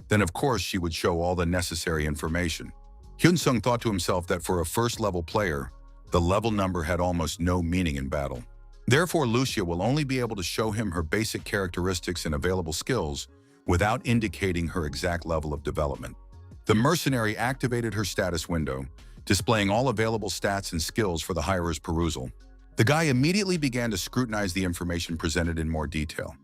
then of course she would show all the necessary information. Hyun-sung thought to himself that for a first-level player, the level number had almost no meaning in battle. Therefore, Lucia will only be able to show him her basic characteristics and available skills without indicating her exact level of development. The mercenary activated her status window, displaying all available stats and skills for the hirer's perusal. The guy immediately began to scrutinize the information presented in more detail,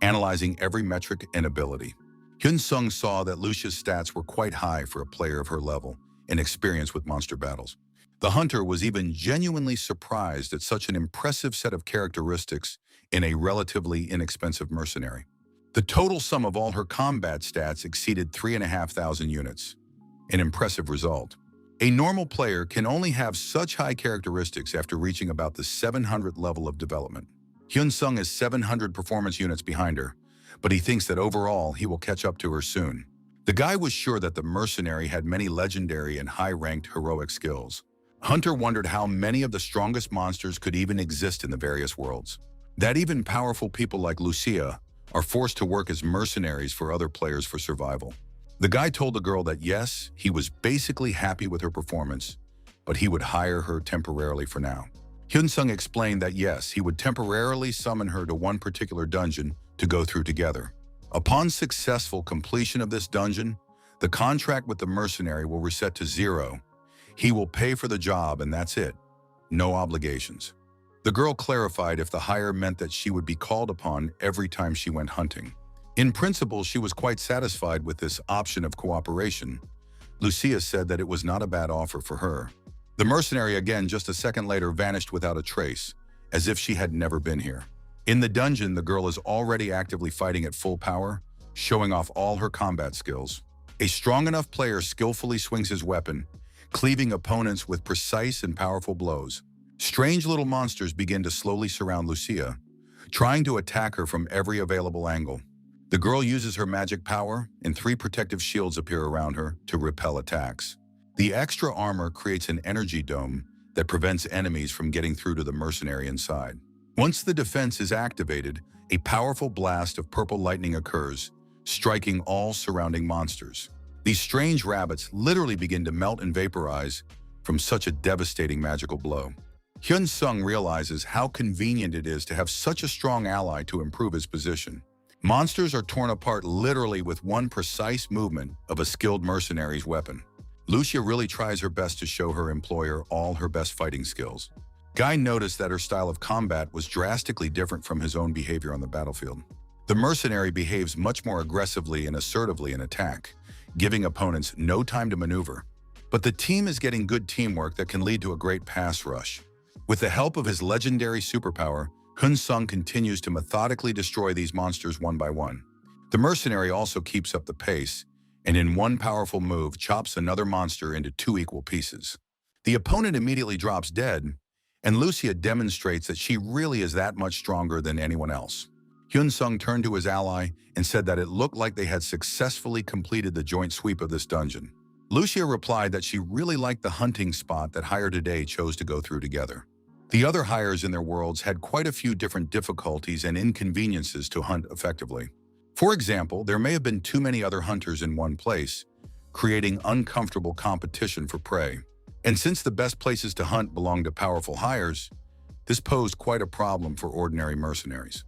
analyzing every metric and ability. Hyun-sung saw that Lucia's stats were quite high for a player of her level and experience with monster battles. The hunter was even genuinely surprised at such an impressive set of characteristics in a relatively inexpensive mercenary. The total sum of all her combat stats exceeded 3,500 units, an impressive result. A normal player can only have such high characteristics after reaching about the 700th level of development. Hyun-sung is 700 performance units behind her, but he thinks that overall he will catch up to her soon. The guy was sure that the mercenary had many legendary and high-ranked heroic skills. Hunter wondered how many of the strongest monsters could even exist in the various worlds. That even powerful people like Lucia are forced to work as mercenaries for other players for survival. The guy told the girl that yes, he was basically happy with her performance, but he would hire her temporarily for now. Hyun-sung explained that yes, he would temporarily summon her to one particular dungeon to go through together. Upon successful completion of this dungeon, the contract with the mercenary will reset to 0. He will pay for the job and that's it. No obligations. The girl clarified if the hire meant that she would be called upon every time she went hunting. In principle, she was quite satisfied with this option of cooperation. Lucia said that it was not a bad offer for her. The mercenary again just a second later vanished without a trace, as if she had never been here. In the dungeon, the girl is already actively fighting at full power, showing off all her combat skills. A strong enough player skillfully swings his weapon, cleaving opponents with precise and powerful blows. Strange little monsters begin to slowly surround Lucia, trying to attack her from every available angle. The girl uses her magic power, and 3 protective shields appear around her to repel attacks. The extra armor creates an energy dome that prevents enemies from getting through to the mercenary inside. Once the defense is activated, a powerful blast of purple lightning occurs, striking all surrounding monsters. These strange rabbits literally begin to melt and vaporize from such a devastating magical blow. Hyun-sung realizes how convenient it is to have such a strong ally to improve his position. Monsters are torn apart literally with one precise movement of a skilled mercenary's weapon. Lucia really tries her best to show her employer all her best fighting skills. Guy noticed that her style of combat was drastically different from his own behavior on the battlefield. The mercenary behaves much more aggressively and assertively in attack, giving opponents no time to maneuver. But the team is getting good teamwork that can lead to a great pass rush. With the help of his legendary superpower, Hyun-sung continues to methodically destroy these monsters one by one. The mercenary also keeps up the pace, and in one powerful move chops another monster into 2 equal pieces. The opponent immediately drops dead, and Lucia demonstrates that she really is that much stronger than anyone else. Hyun-sung turned to his ally and said that it looked like they had successfully completed the joint sweep of this dungeon. Lucia replied that she really liked the hunting spot that Hire today chose to go through together. The other hires in their worlds had quite a few different difficulties and inconveniences to hunt effectively. For example, there may have been too many other hunters in one place, creating uncomfortable competition for prey. And since the best places to hunt belonged to powerful hires, this posed quite a problem for ordinary mercenaries.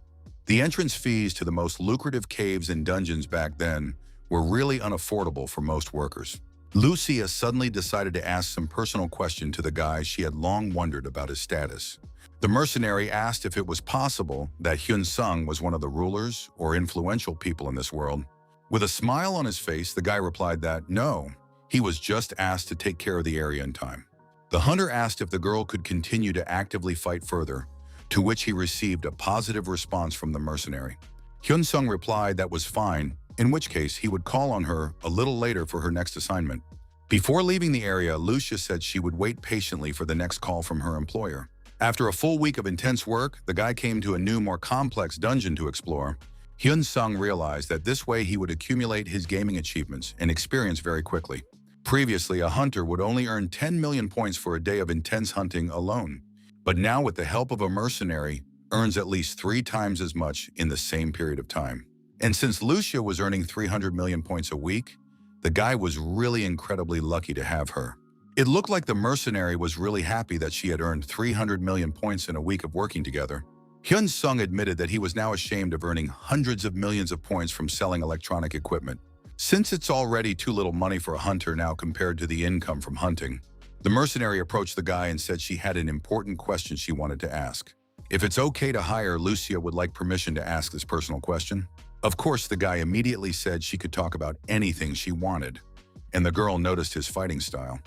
The entrance fees to the most lucrative caves and dungeons back then were really unaffordable for most workers. Lucia suddenly decided to ask some personal question to the guy she had long wondered about his status. The mercenary asked if it was possible that Hyun Sung was one of the rulers or influential people in this world. With a smile on his face, the guy replied that no, he was just asked to take care of the area in time. The hunter asked if the girl could continue to actively fight further, to which he received a positive response from the mercenary. Hyun Sung replied that was fine, in which case he would call on her a little later for her next assignment. Before leaving the area, Lucia said she would wait patiently for the next call from her employer. After a full week of intense work, the guy came to a new, more complex dungeon to explore. Hyun Sung realized that this way he would accumulate his gaming achievements and experience very quickly. Previously, a hunter would only earn 10 million points for a day of intense hunting alone, but now with the help of a mercenary, earns at least 3 times as much in the same period of time. And since Lucia was earning 300 million points a week, the guy was really incredibly lucky to have her. It looked like the mercenary was really happy that she had earned 300 million points in a week of working together. Hyun Sung admitted that he was now ashamed of earning hundreds of millions of points from selling electronic equipment, since it's already too little money for a hunter now compared to the income from hunting. The mercenary approached the guy and said she had an important question she wanted to ask. If it's okay to hire, Lucia would like permission to ask this personal question. Of course, the guy immediately said she could talk about anything she wanted, and the girl noticed his fighting style.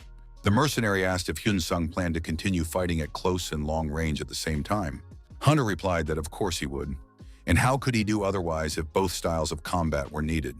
The mercenary asked if Hyun Sung planned to continue fighting at close and long range at the same time. Hunter replied that of course he would, and how could he do otherwise if both styles of combat were needed?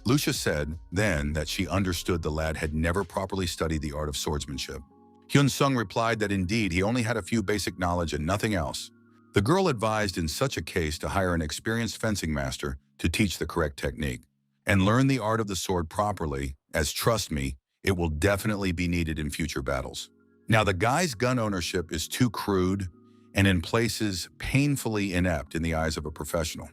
Lucia said then that she understood the lad had never properly studied the art of swordsmanship. Hyun Sung replied that indeed he only had a few basic knowledge and nothing else. The girl advised in such a case to hire an experienced fencing master to teach the correct technique and learn the art of the sword properly, as trust me, it will definitely be needed in future battles. Now, the guy's gun ownership is too crude and in places painfully inept in the eyes of a professional.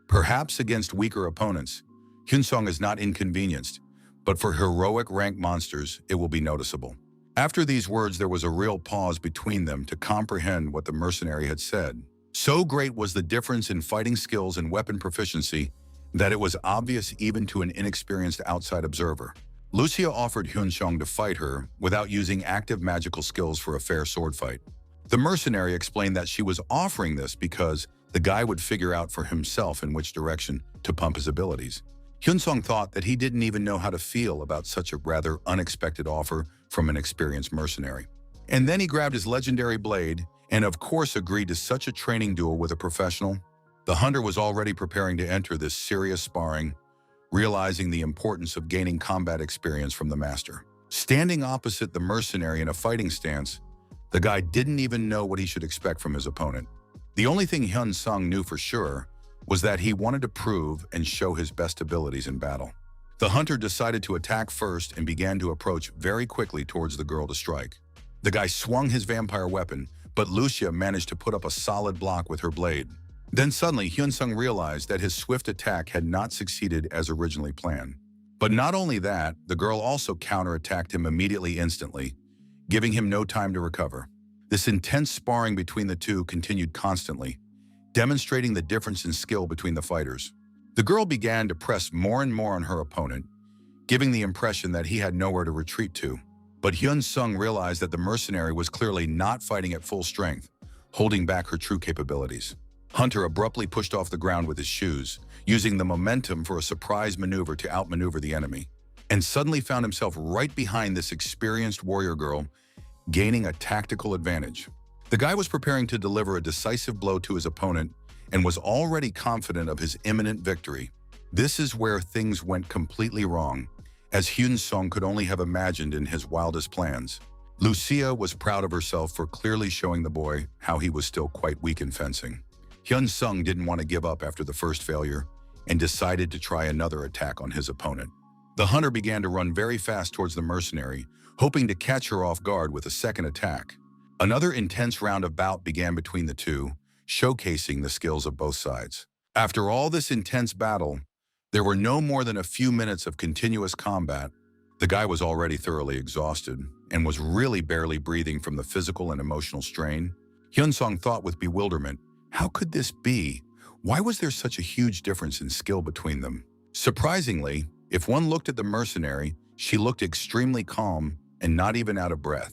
Perhaps against weaker opponents, Hyun Sung is not inconvenienced, but for heroic rank monsters, it will be noticeable. After these words, there was a real pause between them to comprehend what the mercenary had said. So great was the difference in fighting skills and weapon proficiency that it was obvious even to an inexperienced outside observer. Lucia offered Hyun Sung to fight her without using active magical skills for a fair sword fight. The mercenary explained that she was offering this because the guy would figure out for himself in which direction to pump his abilities. Hyun Sung thought that he didn't even know how to feel about such a rather unexpected offer from an experienced mercenary. And then he grabbed his legendary blade and of course agreed to such a training duel with a professional. The hunter was already preparing to enter this serious sparring, realizing the importance of gaining combat experience from the master. Standing opposite the mercenary in a fighting stance, the guy didn't even know what he should expect from his opponent. The only thing Hyun Sung knew for sure was that he wanted to prove and show his best abilities in battle. The hunter decided to attack first and began to approach very quickly towards the girl to strike. The guy swung his vampire weapon, but Lucia managed to put up a solid block with her blade. Then suddenly, Hyun Sung realized that his swift attack had not succeeded as originally planned. But not only that, the girl also counterattacked him immediately instantly, giving him no time to recover. This intense sparring between the two continued constantly, demonstrating the difference in skill between the fighters. The girl began to press more and more on her opponent, giving the impression that he had nowhere to retreat to. But Hyun Sung realized that the mercenary was clearly not fighting at full strength, holding back her true capabilities. Hunter abruptly pushed off the ground with his shoes, using the momentum for a surprise maneuver to outmaneuver the enemy, and suddenly found himself right behind this experienced warrior girl, gaining a tactical advantage. The guy was preparing to deliver a decisive blow to his opponent and was already confident of his imminent victory. This is where things went completely wrong, as Hyun Sung could only have imagined in his wildest plans. Lucia was proud of herself for clearly showing the boy how he was still quite weak in fencing. Hyun Sung didn't want to give up after the first failure and decided to try another attack on his opponent. The hunter began to run very fast towards the mercenary, hoping to catch her off guard with a second attack. Another intense round of bout began between the two, showcasing the skills of both sides. After all this intense battle, there were no more than a few minutes of continuous combat. The guy was already thoroughly exhausted and was really barely breathing from the physical and emotional strain. Hyun Sung thought with bewilderment, how could this be? Why was there such a huge difference in skill between them? Surprisingly, if one looked at the mercenary, she looked extremely calm and not even out of breath.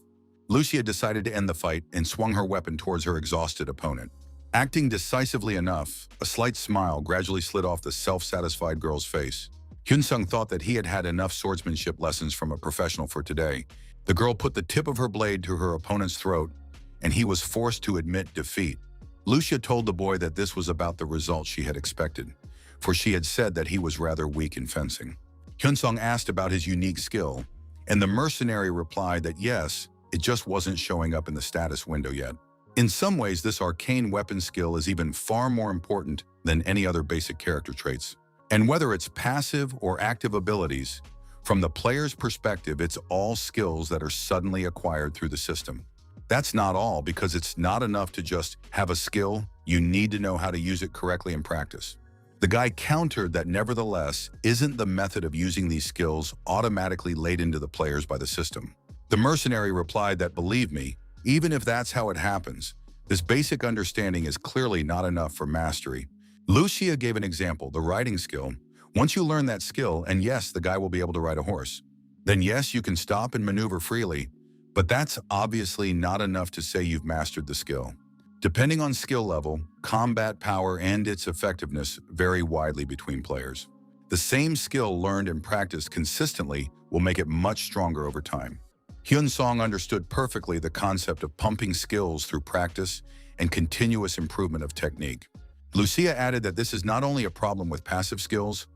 Lucia decided to end the fight and swung her weapon towards her exhausted opponent. Acting decisively enough, a slight smile gradually slid off the self-satisfied girl's face. Hyun-sung thought that he had had enough swordsmanship lessons from a professional for today. The girl put the tip of her blade to her opponent's throat, and he was forced to admit defeat. Lucia told the boy that this was about the result she had expected, for she had said that he was rather weak in fencing. Hyun-sung asked about his unique skill, and the mercenary replied that yes, it just wasn't showing up in the status window yet. In some ways, this arcane weapon skill is even far more important than any other basic character traits. And whether it's passive or active abilities, from the player's perspective, it's all skills that are suddenly acquired through the system. That's not all, because it's not enough to just have a skill. You need to know how to use it correctly in practice. The guy countered that nevertheless, isn't the method of using these skills automatically laid into the players by the system. The mercenary replied that, believe me, even if that's how it happens, this basic understanding is clearly not enough for mastery. Lucia gave an example, the riding skill. Once you learn that skill, and yes, the guy will be able to ride a horse, then yes, you can stop and maneuver freely, but that's obviously not enough to say you've mastered the skill. Depending on skill level, combat power and its effectiveness vary widely between players. The same skill learned and practiced consistently will make it much stronger over time. Hyun-sung understood perfectly the concept of pumping skills through practice and continuous improvement of technique. Lucia added that this is not only a problem with passive skills,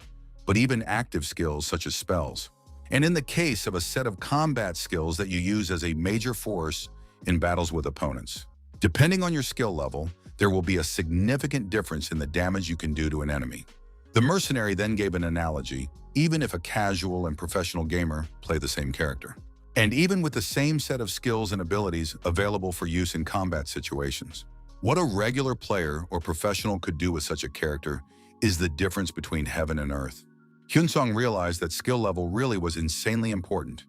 but even active skills such as spells. And in the case of a set of combat skills that you use as a major force in battles with opponents. Depending on your skill level, there will be a significant difference in the damage you can do to an enemy. The mercenary then gave an analogy, even if a casual and professional gamer play the same character. And even with the same set of skills and abilities available for use in combat situations. What a regular player or professional could do with such a character is the difference between heaven and earth. Hyun-sung realized that skill level really was insanely important,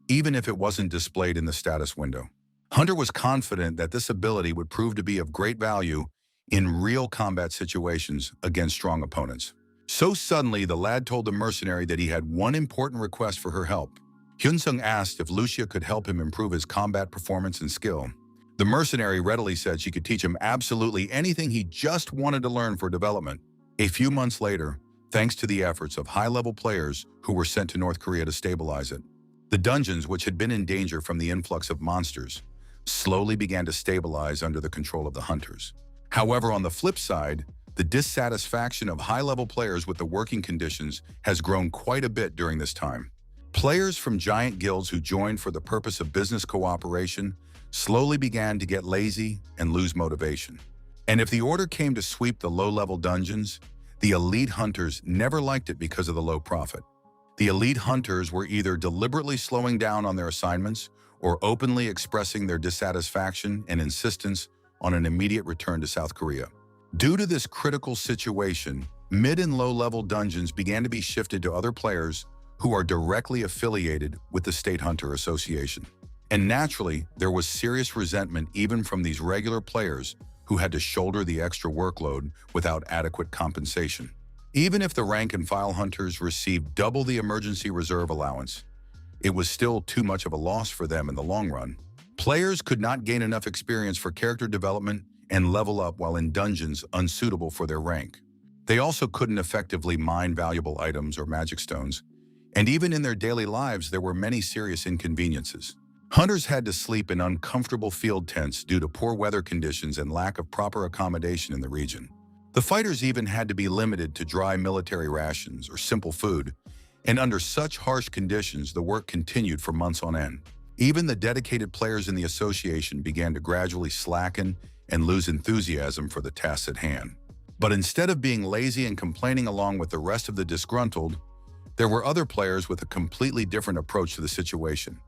even if it wasn't displayed in the status window. Hunter was confident that this ability would prove to be of great value in real combat situations against strong opponents. So suddenly, the lad told the mercenary that he had one important request for her help. Hyun-sung asked if Lucia could help him improve his combat performance and skill. The mercenary readily said she could teach him absolutely anything he just wanted to learn for development. A few months later, thanks to the efforts of high-level players who were sent to North Korea to stabilize it, the dungeons, which had been in danger from the influx of monsters, slowly began to stabilize under the control of the hunters. However, on the flip side, the dissatisfaction of high-level players with the working conditions has grown quite a bit during this time. Players from giant guilds who joined for the purpose of business cooperation slowly began to get lazy and lose motivation. And if the order came to sweep the low-level dungeons, the elite hunters never liked it because of the low profit. The elite hunters were either deliberately slowing down on their assignments or openly expressing their dissatisfaction and insistence on an immediate return to South Korea. Due to this critical situation, mid- and low-level dungeons began to be shifted to other players who are directly affiliated with the State Hunter Association. And naturally, there was serious resentment even from these regular players who had to shoulder the extra workload without adequate compensation. Even if the rank-and-file hunters received double the emergency reserve allowance, it was still too much of a loss for them in the long run. Players could not gain enough experience for character development and level up while in dungeons unsuitable for their rank. They also couldn't effectively mine valuable items or magic stones, and even in their daily lives there were many serious inconveniences. Hunters had to sleep in uncomfortable field tents due to poor weather conditions and lack of proper accommodation in the region. The fighters even had to be limited to dry military rations or simple food, and under such harsh conditions the work continued for months on end. Even the dedicated players in the association began to gradually slacken and lose enthusiasm for the tasks at hand. But instead of being lazy and complaining along with the rest of the disgruntled, there were other players with a completely different approach to the situation,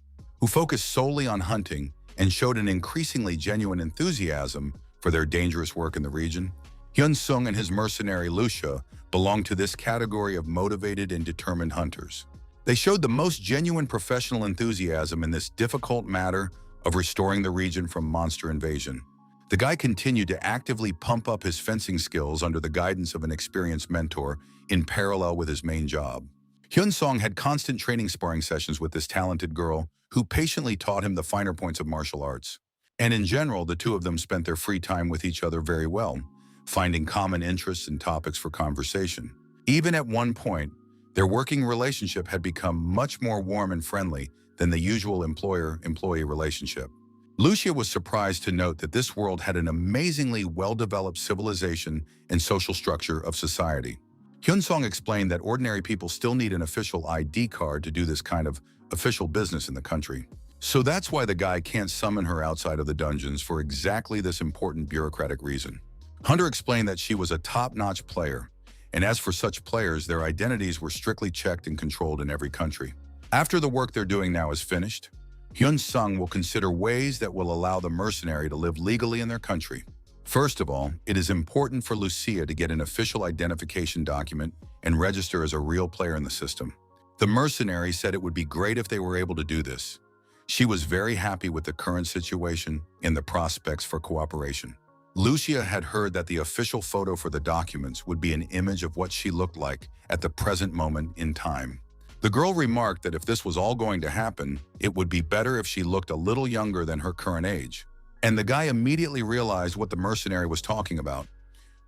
who focused solely on hunting and showed an increasingly genuine enthusiasm for their dangerous work in the region. Hyun-sung and his mercenary Lucia belonged to this category of motivated and determined hunters. They showed the most genuine professional enthusiasm in this difficult matter of restoring the region from monster invasion. The guy continued to actively pump up his fencing skills under the guidance of an experienced mentor in parallel with his main job. Hyun-sung had constant training sparring sessions with this talented girl who patiently taught him the finer points of martial arts. And in general, the two of them spent their free time with each other very well, finding common interests and topics for conversation. Even at one point, their working relationship had become much more warm and friendly than the usual employer-employee relationship. Lucia was surprised to note that this world had an amazingly well-developed civilization and social structure of society. Hyunsong explained that ordinary people still need an official ID card to do this kind of official business in the country. So that's why the guy can't summon her outside of the dungeons for exactly this important bureaucratic reason. Hunter explained that she was a top-notch player, and as for such players, their identities were strictly checked and controlled in every country. After the work they're doing now is finished, Hyun-sung will consider ways that will allow the mercenary to live legally in their country. First of all, it is important for Lucia to get an official identification document and register as a real player in the system. The mercenary said it would be great if they were able to do this. She was very happy with the current situation and the prospects for cooperation. Lucia had heard that the official photo for the documents would be an image of what she looked like at the present moment in time. The girl remarked that if this was all going to happen, it would be better if she looked a little younger than her current age. And the guy immediately realized what the mercenary was talking about,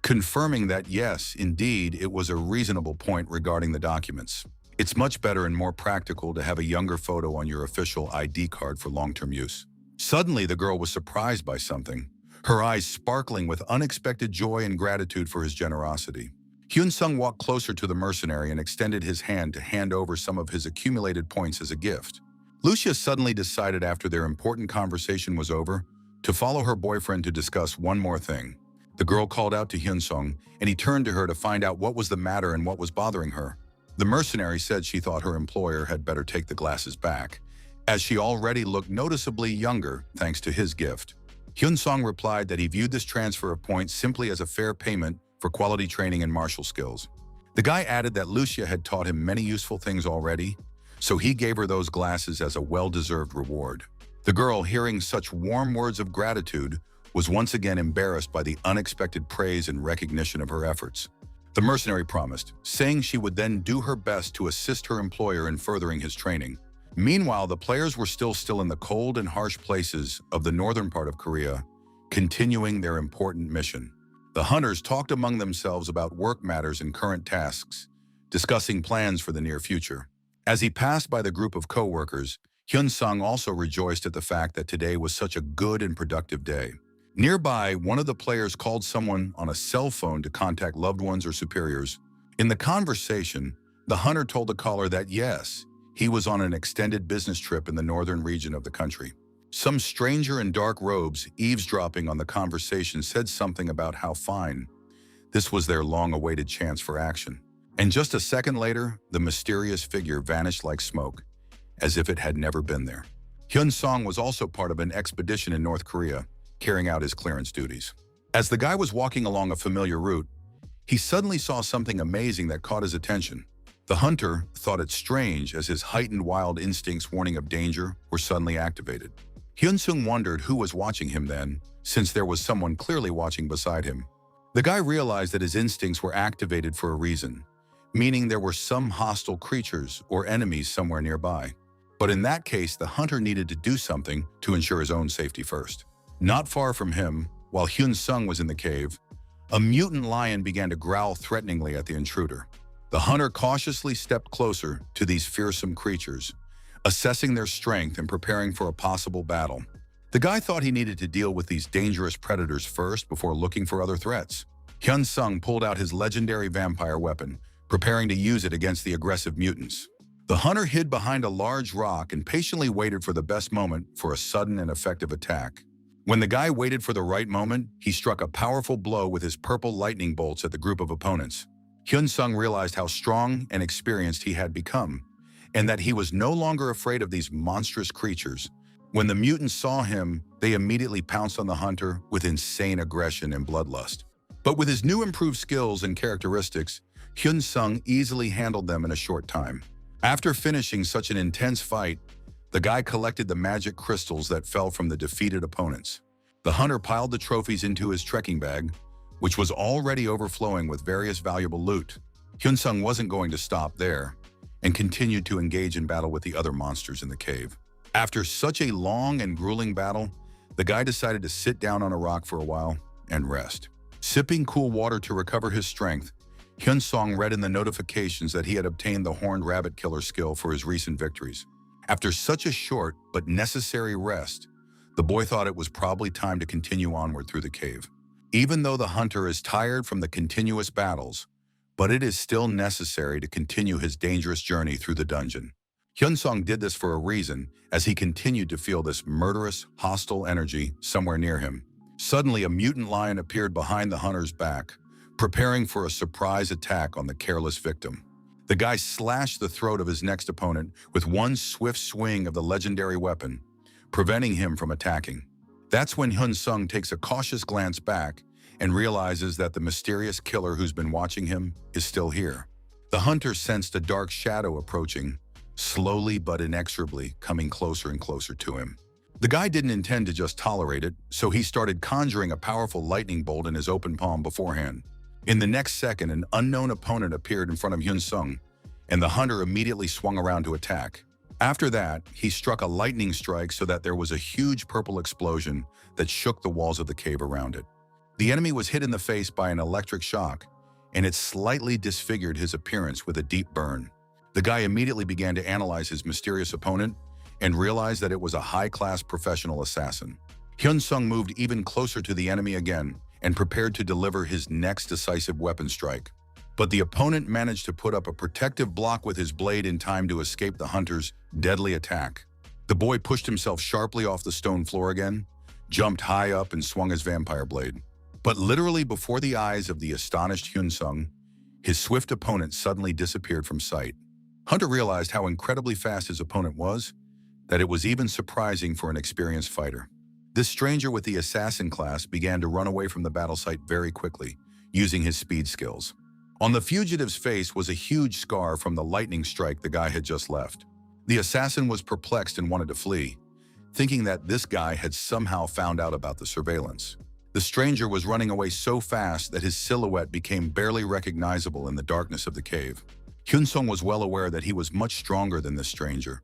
confirming that yes, indeed, it was a reasonable point regarding the documents. It's much better and more practical to have a younger photo on your official ID card for long-term use. Suddenly, the girl was surprised by something, her eyes sparkling with unexpected joy and gratitude for his generosity. Hyun-sung walked closer to the mercenary and extended his hand to hand over some of his accumulated points as a gift. Lucia suddenly decided after their important conversation was over to follow her boyfriend to discuss one more thing. The girl called out to Hyun-sung, and he turned to her to find out what was the matter and what was bothering her. The mercenary said she thought her employer had better take the glasses back, as she already looked noticeably younger thanks to his gift. Hyun-sung replied that he viewed this transfer of points simply as a fair payment for quality training and martial skills. The guy added that Lucia had taught him many useful things already, so he gave her those glasses as a well-deserved reward. The girl, hearing such warm words of gratitude, was once again embarrassed by the unexpected praise and recognition of her efforts. The mercenary promised, saying she would then do her best to assist her employer in furthering his training. Meanwhile, the players were still in the cold and harsh places of the northern part of Korea, continuing their important mission. The hunters talked among themselves about work matters and current tasks, discussing plans for the near future. As he passed by the group of co-workers, Hyun-sung also rejoiced at the fact that today was such a good and productive day. Nearby, one of the players called someone on a cell phone to contact loved ones or superiors. In the conversation, the hunter told the caller that yes, he was on an extended business trip in the northern region of the country. Some stranger in dark robes eavesdropping on the conversation said something about how fine this was their long-awaited chance for action. And just a second later, the mysterious figure vanished like smoke, as if it had never been there. Hyun-sung was also part of an expedition in North Korea, carrying out his clearance duties. As the guy was walking along a familiar route, he suddenly saw something amazing that caught his attention. The hunter thought it strange as his heightened wild instincts warning of danger were suddenly activated. Hyun-sung wondered who was watching him then, since there was someone clearly watching beside him. The guy realized that his instincts were activated for a reason, meaning there were some hostile creatures or enemies somewhere nearby. But in that case, the hunter needed to do something to ensure his own safety first. Not far from him, while Hyun-sung was in the cave, a mutant lion began to growl threateningly at the intruder. The hunter cautiously stepped closer to these fearsome creatures, assessing their strength and preparing for a possible battle. The guy thought he needed to deal with these dangerous predators first before looking for other threats. Hyun-sung pulled out his legendary vampire weapon, preparing to use it against the aggressive mutants. The hunter hid behind a large rock and patiently waited for the best moment for a sudden and effective attack. When the guy waited for the right moment, he struck a powerful blow with his purple lightning bolts at the group of opponents. Hyun-sung realized how strong and experienced he had become, and that he was no longer afraid of these monstrous creatures. When the mutants saw him, they immediately pounced on the hunter with insane aggression and bloodlust. But with his new improved skills and characteristics, Hyun-sung easily handled them in a short time. After finishing such an intense fight, the guy collected the magic crystals that fell from the defeated opponents. The hunter piled the trophies into his trekking bag, which was already overflowing with various valuable loot. Hyun-sung wasn't going to stop there and continued to engage in battle with the other monsters in the cave. After such a long and grueling battle, the guy decided to sit down on a rock for a while and rest. Sipping cool water to recover his strength, Hyun-sung read in the notifications that he had obtained the Horned Rabbit Killer skill for his recent victories. After such a short but necessary rest, the boy thought it was probably time to continue onward through the cave. Even though the hunter is tired from the continuous battles, but it is still necessary to continue his dangerous journey through the dungeon. Hyun-sung did this for a reason, as he continued to feel this murderous, hostile energy somewhere near him. Suddenly, a mutant lion appeared behind the hunter's back, preparing for a surprise attack on the careless victim. The guy slashed the throat of his next opponent with one swift swing of the legendary weapon, preventing him from attacking. That's when Hyun-sung takes a cautious glance back and realizes that the mysterious killer who's been watching him is still here. The hunter sensed a dark shadow approaching, slowly but inexorably coming closer and closer to him. The guy didn't intend to just tolerate it, so he started conjuring a powerful lightning bolt in his open palm beforehand. In the next second, an unknown opponent appeared in front of Hyun-sung, and the hunter immediately swung around to attack. After that, he struck a lightning strike so that there was a huge purple explosion that shook the walls of the cave around it. The enemy was hit in the face by an electric shock, and it slightly disfigured his appearance with a deep burn. The guy immediately began to analyze his mysterious opponent and realized that it was a high-class professional assassin. Hyun-sung moved even closer to the enemy again and prepared to deliver his next decisive weapon strike. But the opponent managed to put up a protective block with his blade in time to escape the hunter's deadly attack. The boy pushed himself sharply off the stone floor again, jumped high up and swung his vampire blade. But literally before the eyes of the astonished Hyun-sung, his swift opponent suddenly disappeared from sight. Hunter realized how incredibly fast his opponent was, that it was even surprising for an experienced fighter. This stranger with the assassin class began to run away from the battle site very quickly, using his speed skills. On the fugitive's face was a huge scar from the lightning strike the guy had just left. The assassin was perplexed and wanted to flee, thinking that this guy had somehow found out about the surveillance. The stranger was running away so fast that his silhouette became barely recognizable in the darkness of the cave. Hyun-sung was well aware that he was much stronger than this stranger,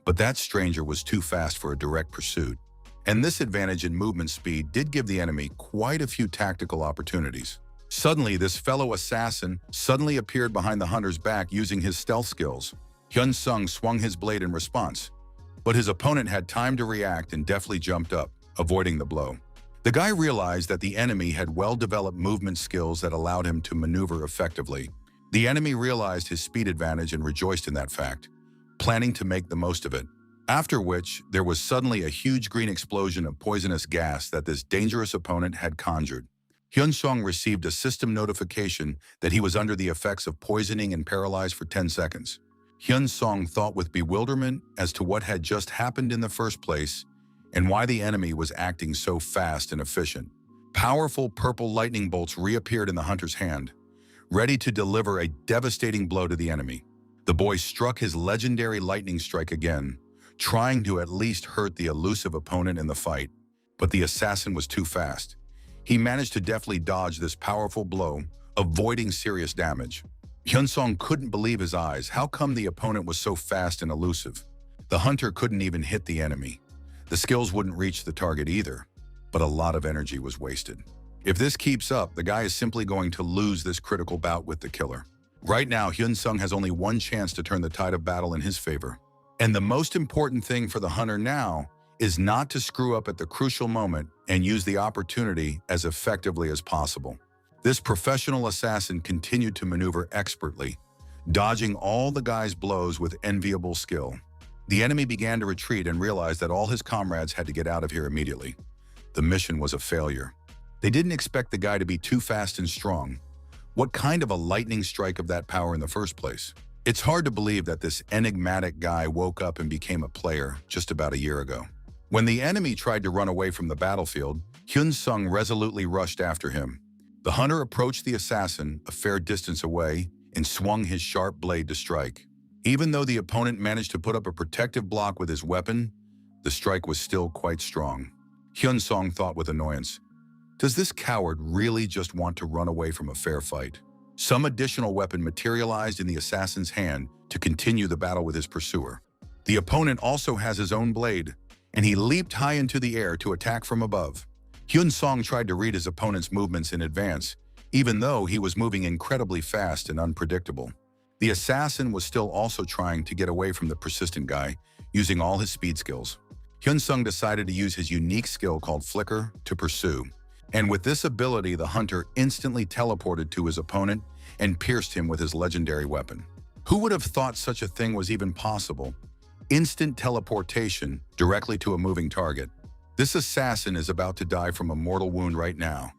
but that stranger was too fast for a direct pursuit. And this advantage in movement speed did give the enemy quite a few tactical opportunities. Suddenly, this fellow assassin suddenly appeared behind the hunter's back using his stealth skills. Hyun-sung swung his blade in response, but his opponent had time to react and deftly jumped up, avoiding the blow. The guy realized that the enemy had well-developed movement skills that allowed him to maneuver effectively. The enemy realized his speed advantage and rejoiced in that fact, planning to make the most of it. After which, there was suddenly a huge green explosion of poisonous gas that this dangerous opponent had conjured. Hyun-sung received a system notification that he was under the effects of poisoning and paralyzed for 10 seconds. Hyun-sung thought with bewilderment as to what had just happened in the first place and why the enemy was acting so fast and efficient. Powerful purple lightning bolts reappeared in the hunter's hand, ready to deliver a devastating blow to the enemy. The boy struck his legendary lightning strike again, trying to at least hurt the elusive opponent in the fight, but the assassin was too fast. He managed to deftly dodge this powerful blow, avoiding serious damage. Hyun-sung couldn't believe his eyes. How come the opponent was so fast and elusive? The hunter couldn't even hit the enemy. The skills wouldn't reach the target either, but a lot of energy was wasted. If this keeps up, the guy is simply going to lose this critical bout with the killer. Right now, Hyun-sung has only one chance to turn the tide of battle in his favor. And the most important thing for the hunter now is not to screw up at the crucial moment and use the opportunity as effectively as possible. This professional assassin continued to maneuver expertly, dodging all the guy's blows with enviable skill. The enemy began to retreat and realized that all his comrades had to get out of here immediately. The mission was a failure. They didn't expect the guy to be too fast and strong. What kind of a lightning strike of that power in the first place? It's hard to believe that this enigmatic guy woke up and became a player just about a year ago. When the enemy tried to run away from the battlefield, Hyun-sung resolutely rushed after him. The hunter approached the assassin a fair distance away and swung his sharp blade to strike. Even though the opponent managed to put up a protective block with his weapon, the strike was still quite strong. Hyun-sung thought with annoyance, does this coward really just want to run away from a fair fight? Some additional weapon materialized in the assassin's hand to continue the battle with his pursuer. The opponent also has his own blade, and he leaped high into the air to attack from above. Hyun-sung tried to read his opponent's movements in advance, even though he was moving incredibly fast and unpredictable. The assassin was still also trying to get away from the persistent guy, using all his speed skills. Hyun-sung decided to use his unique skill called Flicker to pursue. And with this ability, the hunter instantly teleported to his opponent and pierced him with his legendary weapon. Who would have thought such a thing was even possible? Instant teleportation directly to a moving target. This assassin is about to die from a mortal wound right now,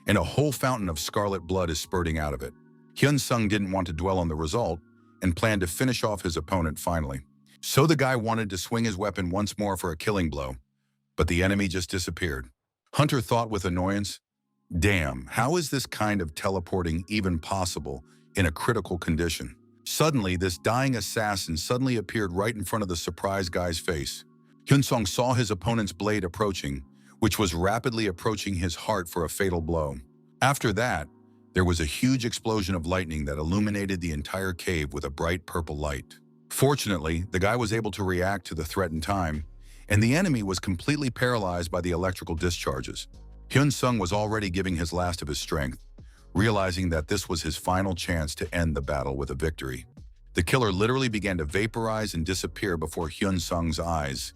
and a whole fountain of scarlet blood is spurting out of it. Hyun-sung didn't want to dwell on the result and planned to finish off his opponent finally. So the guy wanted to swing his weapon once more for a killing blow, but the enemy just disappeared. Hunter thought with annoyance, "Damn, how is this kind of teleporting even possible in a critical condition?" Suddenly, this dying assassin suddenly appeared right in front of the surprised guy's face. Hyun-sung saw his opponent's blade approaching, which was rapidly approaching his heart for a fatal blow. After that, there was a huge explosion of lightning that illuminated the entire cave with a bright purple light. Fortunately, the guy was able to react to the threat in time, and the enemy was completely paralyzed by the electrical discharges. Hyun-sung was already giving his last of his strength, realizing that this was his final chance to end the battle with a victory. The killer literally began to vaporize and disappear before Hyun-sung's eyes,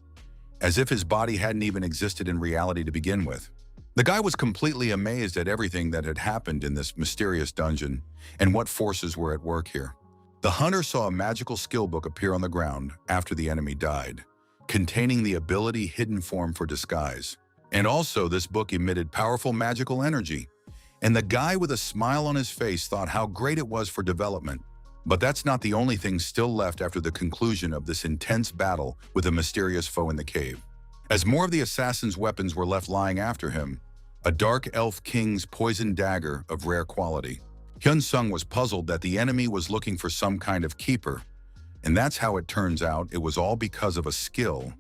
as if his body hadn't even existed in reality to begin with. The guy was completely amazed at everything that had happened in this mysterious dungeon and what forces were at work here. The hunter saw a magical skill book appear on the ground after the enemy died, containing the ability Hidden Form for disguise. And also, this book emitted powerful magical energy. And the guy with a smile on his face thought how great it was for development. But that's not the only thing still left after the conclusion of this intense battle with a mysterious foe in the cave. As more of the assassin's weapons were left lying after him, a dark elf king's poisoned dagger of rare quality. Hyun-sung was puzzled that the enemy was looking for some kind of keeper, and that's how it turns out it was all because of a skill.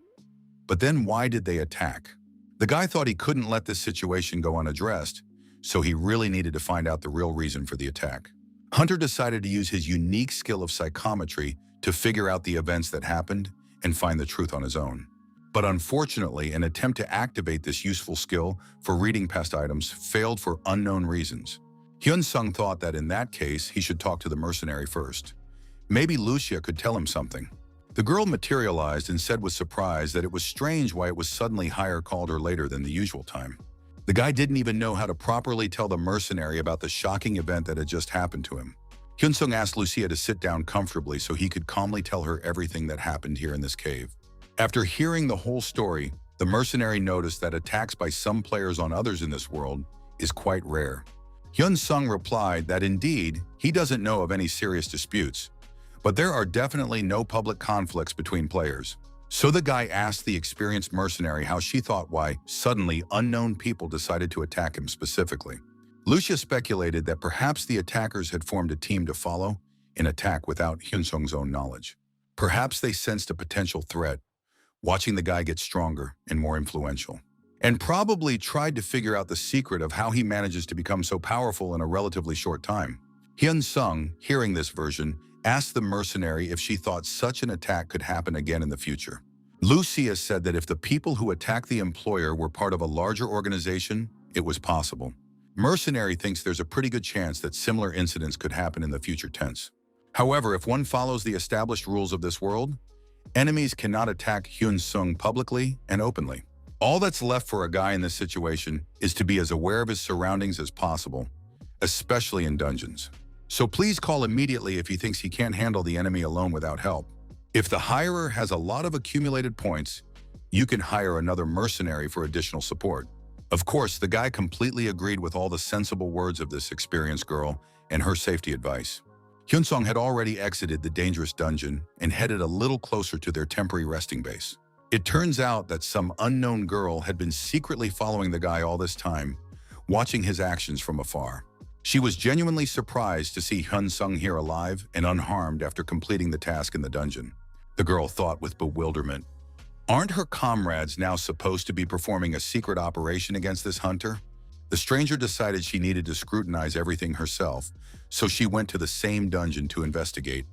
But then why did they attack? The guy thought he couldn't let this situation go unaddressed, so he really needed to find out the real reason for the attack. Hunter decided to use his unique skill of psychometry to figure out the events that happened and find the truth on his own. But unfortunately, an attempt to activate this useful skill for reading past items failed for unknown reasons. Hyun-sung thought that in that case, he should talk to the mercenary first. Maybe Lucia could tell him something. The girl materialized and said with surprise that it was strange why it was suddenly Hire called her later than the usual time. The guy didn't even know how to properly tell the mercenary about the shocking event that had just happened to him. Hyun-sung asked Lucia to sit down comfortably so he could calmly tell her everything that happened here in this cave. After hearing the whole story, the mercenary noticed that attacks by some players on others in this world is quite rare. Hyun-sung replied that indeed, he doesn't know of any serious disputes, but there are definitely no public conflicts between players. So the guy asked the experienced mercenary how she thought why suddenly unknown people decided to attack him specifically. Lucia speculated that perhaps the attackers had formed a team to follow an attack without Hyun-sung's own knowledge. Perhaps they sensed a potential threat, watching the guy get stronger and more influential, and probably tried to figure out the secret of how he manages to become so powerful in a relatively short time. Hyun-sung, hearing this version, asked the mercenary if she thought such an attack could happen again in the future. Lucia said that if the people who attacked the employer were part of a larger organization, it was possible. Mercenary thinks there's a pretty good chance that similar incidents could happen in the future tense. However, if one follows the established rules of this world, enemies cannot attack Hyun-sung publicly and openly. All that's left for a guy in this situation is to be as aware of his surroundings as possible, especially in dungeons. So please call immediately if he thinks he can't handle the enemy alone without help. If the hirer has a lot of accumulated points, you can hire another mercenary for additional support. Of course, the guy completely agreed with all the sensible words of this experienced girl and her safety advice. Hyun-sung had already exited the dangerous dungeon and headed a little closer to their temporary resting base. It turns out that some unknown girl had been secretly following the guy all this time, watching his actions from afar. She was genuinely surprised to see Hyun-sung here alive and unharmed after completing the task in the dungeon. The girl thought with bewilderment, aren't her comrades now supposed to be performing a secret operation against this hunter? The stranger decided she needed to scrutinize everything herself, so she went to the same dungeon to investigate.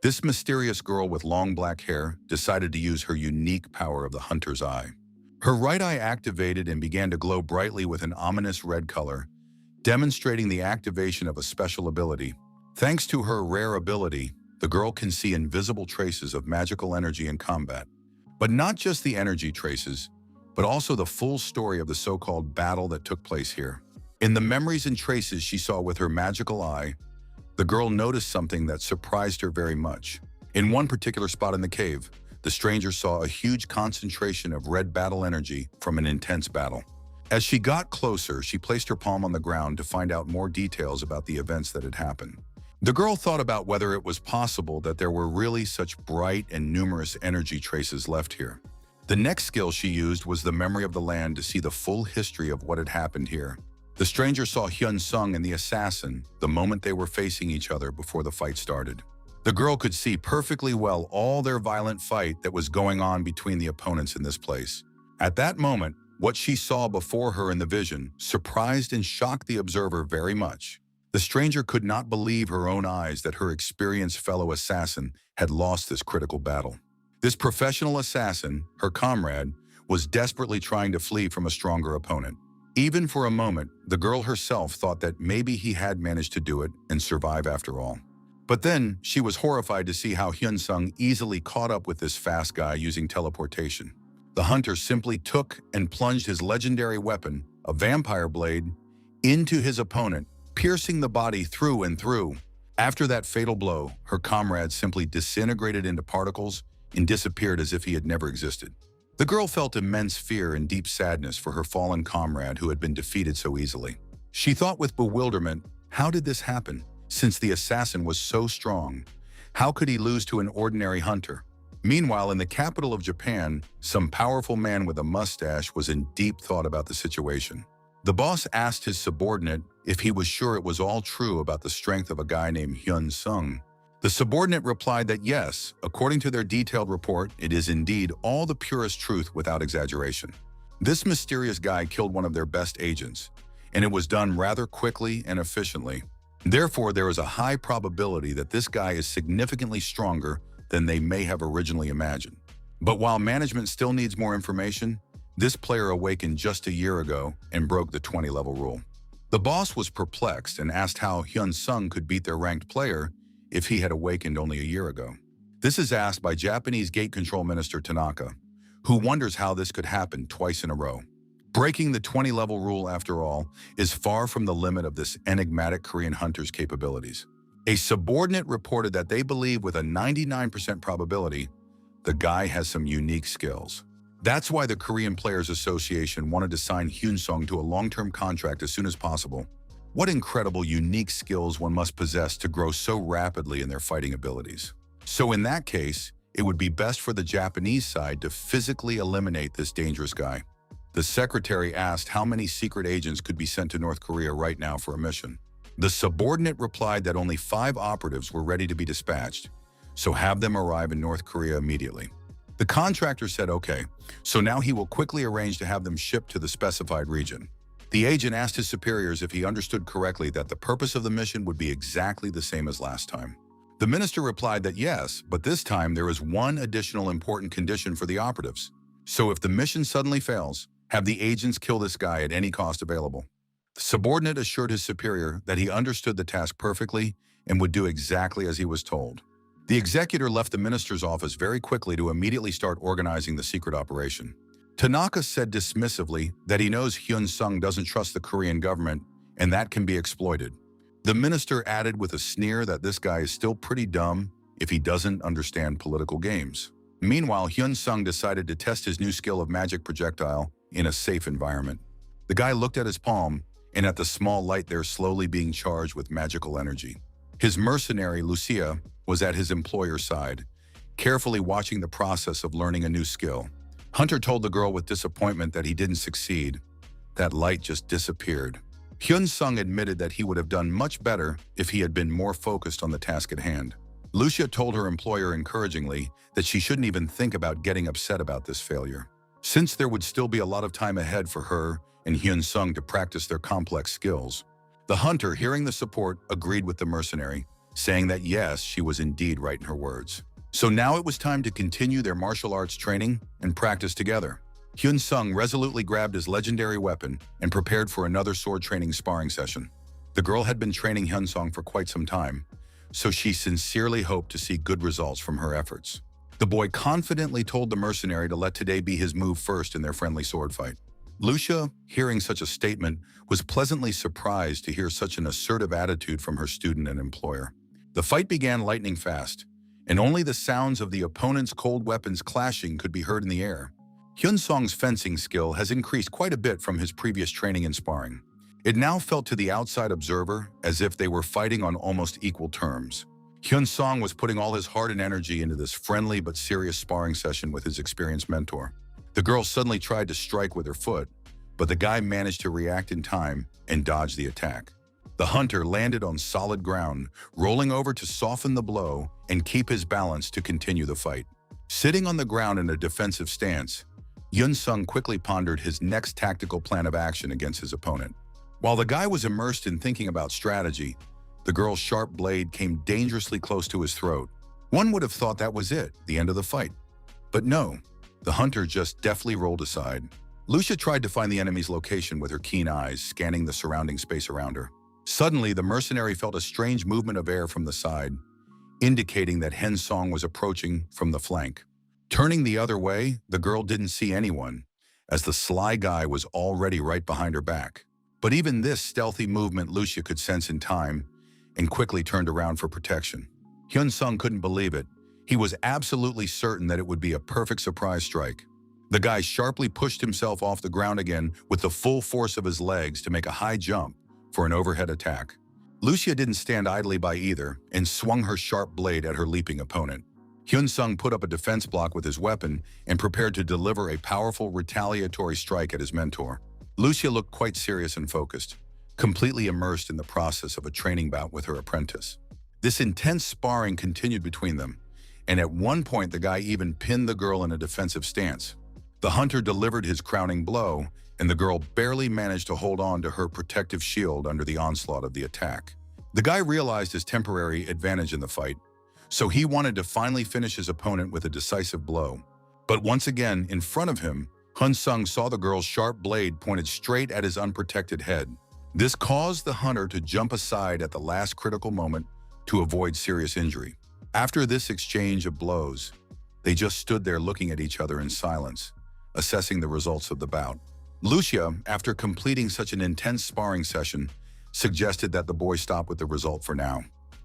This mysterious girl with long black hair decided to use her unique power of the hunter's eye. Her right eye activated and began to glow brightly with an ominous red color, demonstrating the activation of a special ability. Thanks to her rare ability, the girl can see invisible traces of magical energy in combat. But not just the energy traces, but also the full story of the so-called battle that took place here. In the memories and traces she saw with her magical eye, the girl noticed something that surprised her very much. In one particular spot in the cave, the stranger saw a huge concentration of red battle energy from an intense battle. As she got closer, she placed her palm on the ground to find out more details about the events that had happened. The girl thought about whether it was possible that there were really such bright and numerous energy traces left here. The next skill she used was the memory of the land to see the full history of what had happened here. The stranger saw Hyun Sung and the assassin the moment they were facing each other before the fight started. The girl could see perfectly well all their violent fight that was going on between the opponents in this place. At that moment, what she saw before her in the vision surprised and shocked the observer very much. The stranger could not believe her own eyes that her experienced fellow assassin had lost this critical battle. This professional assassin, her comrade, was desperately trying to flee from a stronger opponent. Even for a moment, the girl herself thought that maybe he had managed to do it and survive after all. But then, she was horrified to see how Hyun Sung easily caught up with this fast guy using teleportation. The hunter simply took and plunged his legendary weapon, a vampire blade, into his opponent, piercing the body through and through. After that fatal blow, her comrade simply disintegrated into particles and disappeared as if he had never existed. The girl felt immense fear and deep sadness for her fallen comrade who had been defeated so easily. She thought with bewilderment, how did this happen? Since the assassin was so strong, how could he lose to an ordinary hunter? Meanwhile, in the capital of Japan, some powerful man with a mustache was in deep thought about the situation. The boss asked his subordinate if he was sure it was all true about the strength of a guy named Hyun Sung. The subordinate replied that yes, according to their detailed report, it is indeed all the purest truth without exaggeration. This mysterious guy killed one of their best agents, and it was done rather quickly and efficiently. Therefore, there is a high probability that this guy is significantly stronger than they may have originally imagined. But while management still needs more information, this player awakened just a year ago and broke the 20-level rule. The boss was perplexed and asked how Hyun Sung could beat their ranked player if he had awakened only a year ago. This is asked by Japanese Gate Control Minister Tanaka, who wonders how this could happen twice in a row. Breaking the 20-level rule, after all, is far from the limit of this enigmatic Korean hunter's capabilities. A subordinate reported that they believe with a 99% probability, the guy has some unique skills. That's why the Korean Players Association wanted to sign Hyun Sung to a long-term contract as soon as possible. What incredible unique skills one must possess to grow so rapidly in their fighting abilities. So in that case, it would be best for the Japanese side to physically eliminate this dangerous guy. The secretary asked how many secret agents could be sent to North Korea right now for a mission. The subordinate replied that only 5 operatives were ready to be dispatched, so have them arrive in North Korea immediately. The contractor said okay, so now he will quickly arrange to have them shipped to the specified region. The agent asked his superiors if he understood correctly that the purpose of the mission would be exactly the same as last time. The minister replied that yes, but this time there is one additional important condition for the operatives. So if the mission suddenly fails, have the agents kill this guy at any cost available. The subordinate assured his superior that he understood the task perfectly and would do exactly as he was told. The executor left the minister's office very quickly to immediately start organizing the secret operation. Tanaka said dismissively that he knows Hyun Sung doesn't trust the Korean government and that can be exploited. The minister added with a sneer that this guy is still pretty dumb if he doesn't understand political games. Meanwhile, Hyun Sung decided to test his new skill of magic projectile in a safe environment. The guy looked at his palm and at the small light there slowly being charged with magical energy. His mercenary, Lucia, was at his employer's side, carefully watching the process of learning a new skill. Hunter told the girl with disappointment that he didn't succeed. That light just disappeared. Hyun Sung admitted that he would have done much better if he had been more focused on the task at hand. Lucia told her employer encouragingly that she shouldn't even think about getting upset about this failure, since there would still be a lot of time ahead for her and Hyun Sung to practice their complex skills. The hunter, hearing the support, agreed with the mercenary, saying that yes, she was indeed right in her words. So now it was time to continue their martial arts training and practice together. Hyun Sung resolutely grabbed his legendary weapon and prepared for another sword training sparring session. The girl had been training Hyun Sung for quite some time, so she sincerely hoped to see good results from her efforts. The boy confidently told the mercenary to let today be his move first in their friendly sword fight. Lucia, hearing such a statement, was pleasantly surprised to hear such an assertive attitude from her student and employer. The fight began lightning fast, and only the sounds of the opponent's cold weapons clashing could be heard in the air. Hyun Sung's fencing skill has increased quite a bit from his previous training and sparring. It now felt to the outside observer as if they were fighting on almost equal terms. Hyun Sung was putting all his heart and energy into this friendly but serious sparring session with his experienced mentor. The girl suddenly tried to strike with her foot, but the guy managed to react in time and dodge the attack. The hunter landed on solid ground, rolling over to soften the blow and keep his balance to continue the fight. Sitting on the ground in a defensive stance, Hyun Sung quickly pondered his next tactical plan of action against his opponent. While the guy was immersed in thinking about strategy, the girl's sharp blade came dangerously close to his throat. One would have thought that was it, the end of the fight. But no, the hunter just deftly rolled aside. Lucia tried to find the enemy's location with her keen eyes, scanning the surrounding space around her. Suddenly, the mercenary felt a strange movement of air from the side, indicating that Hyun Sung was approaching from the flank. Turning the other way, the girl didn't see anyone, as the sly guy was already right behind her back. But even this stealthy movement Lucia could sense in time, and quickly turned around for protection. Hyun Sung couldn't believe it. He was absolutely certain that it would be a perfect surprise strike. The guy sharply pushed himself off the ground again with the full force of his legs to make a high jump for an overhead attack. Lucia didn't stand idly by either and swung her sharp blade at her leaping opponent. Hyun Sung put up a defense block with his weapon and prepared to deliver a powerful retaliatory strike at his mentor. Lucia looked quite serious and focused, completely immersed in the process of a training bout with her apprentice. This intense sparring continued between them, and at one point the guy even pinned the girl in a defensive stance. The hunter delivered his crowning blow, and the girl barely managed to hold on to her protective shield under the onslaught of the attack. The guy realized his temporary advantage in the fight, so he wanted to finally finish his opponent with a decisive blow. But once again, in front of him, Hyun Sung saw the girl's sharp blade pointed straight at his unprotected head. This caused the hunter to jump aside at the last critical moment to avoid serious injury. After this exchange of blows, they just stood there looking at each other in silence, assessing the results of the bout. Lucia, after completing such an intense sparring session, suggested that the boy stop with the result for now.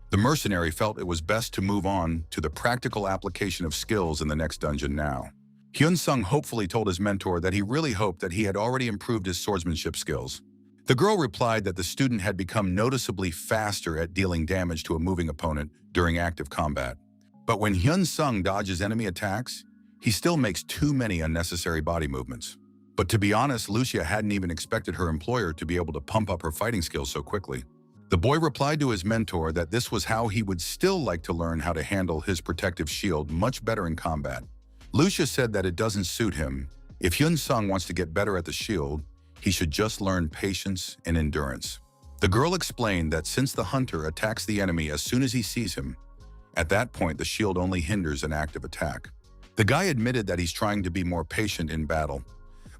The mercenary felt it was best to move on to the practical application of skills in the next dungeon now. Hyun Sung hopefully told his mentor that he really hoped that he had already improved his swordsmanship skills. The girl replied that the student had become noticeably faster at dealing damage to a moving opponent during active combat. But when Hyun Sung dodges enemy attacks, he still makes too many unnecessary body movements. But to be honest, Lucia hadn't even expected her employer to be able to pump up her fighting skills so quickly. The boy replied to his mentor that this was how he would still like to learn how to handle his protective shield much better in combat. Lucia said that it doesn't suit him. If Hyun Sung wants to get better at the shield, he should just learn patience and endurance. The girl explained that since the hunter attacks the enemy as soon as he sees him, at that point the shield only hinders an active attack. The guy admitted that he's trying to be more patient in battle,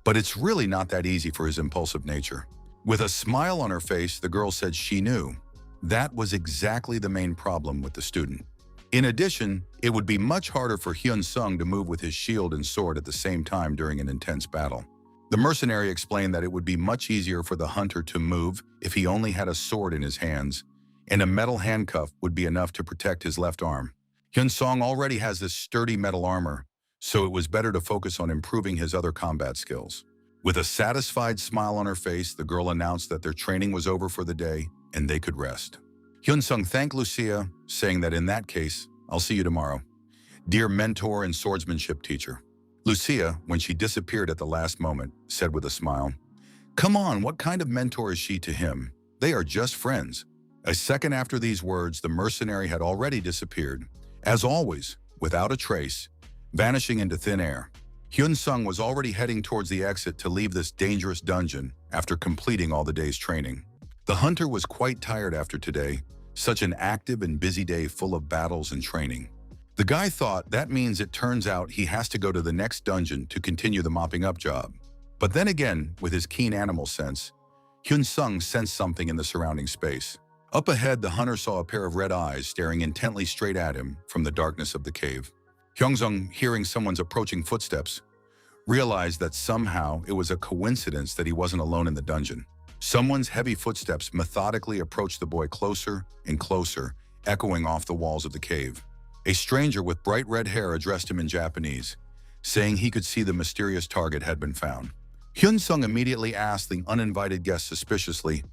but it's really not that easy for his impulsive nature. With a smile on her face, the girl said she knew that was exactly the main problem with the student. In addition, it would be much harder for Hyun Sung to move with his shield and sword at the same time during an intense battle. The mercenary explained that it would be much easier for the hunter to move if he only had a sword in his hands, and a metal handcuff would be enough to protect his left arm. Hyun Sung already has this sturdy metal armor, so it was better to focus on improving his other combat skills. With a satisfied smile on her face, the girl announced that their training was over for the day and they could rest. Hyun Sung thanked Lucia, saying that in that case, I'll see you tomorrow. Dear mentor and swordsmanship teacher. Lucia, when she disappeared at the last moment, said with a smile, "Come on, what kind of mentor is she to him? They are just friends." A second after these words, the mercenary had already disappeared, as always, without a trace, vanishing into thin air. Hyun Sung was already heading towards the exit to leave this dangerous dungeon after completing all the day's training. The hunter was quite tired after today, Such an active and busy day full of battles and training. The guy thought that means it turns out he has to go to the next dungeon to continue the mopping up job. But then again, with his keen animal sense, Hyun-sung sensed something in the surrounding space. Up ahead, the hunter saw a pair of red eyes staring intently straight at him from the darkness of the cave. Hyung-sung, hearing someone's approaching footsteps, realized that somehow it was a coincidence that he wasn't alone in the dungeon. Someone's heavy footsteps methodically approached the boy closer and closer, echoing off the walls of the cave. A stranger with bright red hair addressed him in Japanese, saying he could see the mysterious target had been found. Hyun-sung immediately asked the uninvited guest suspiciously,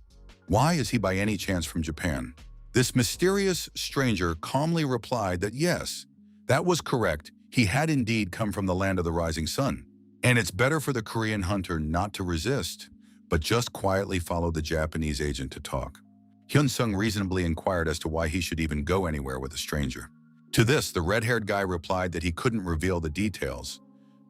"Why is he by any chance from Japan?" This mysterious stranger calmly replied that yes, that was correct, he had indeed come from the land of the rising sun. And it's better for the Korean hunter not to resist, but just quietly follow the Japanese agent to talk. Hyun-sung reasonably inquired as to why he should even go anywhere with a stranger. To this, the red-haired guy replied that he couldn't reveal the details,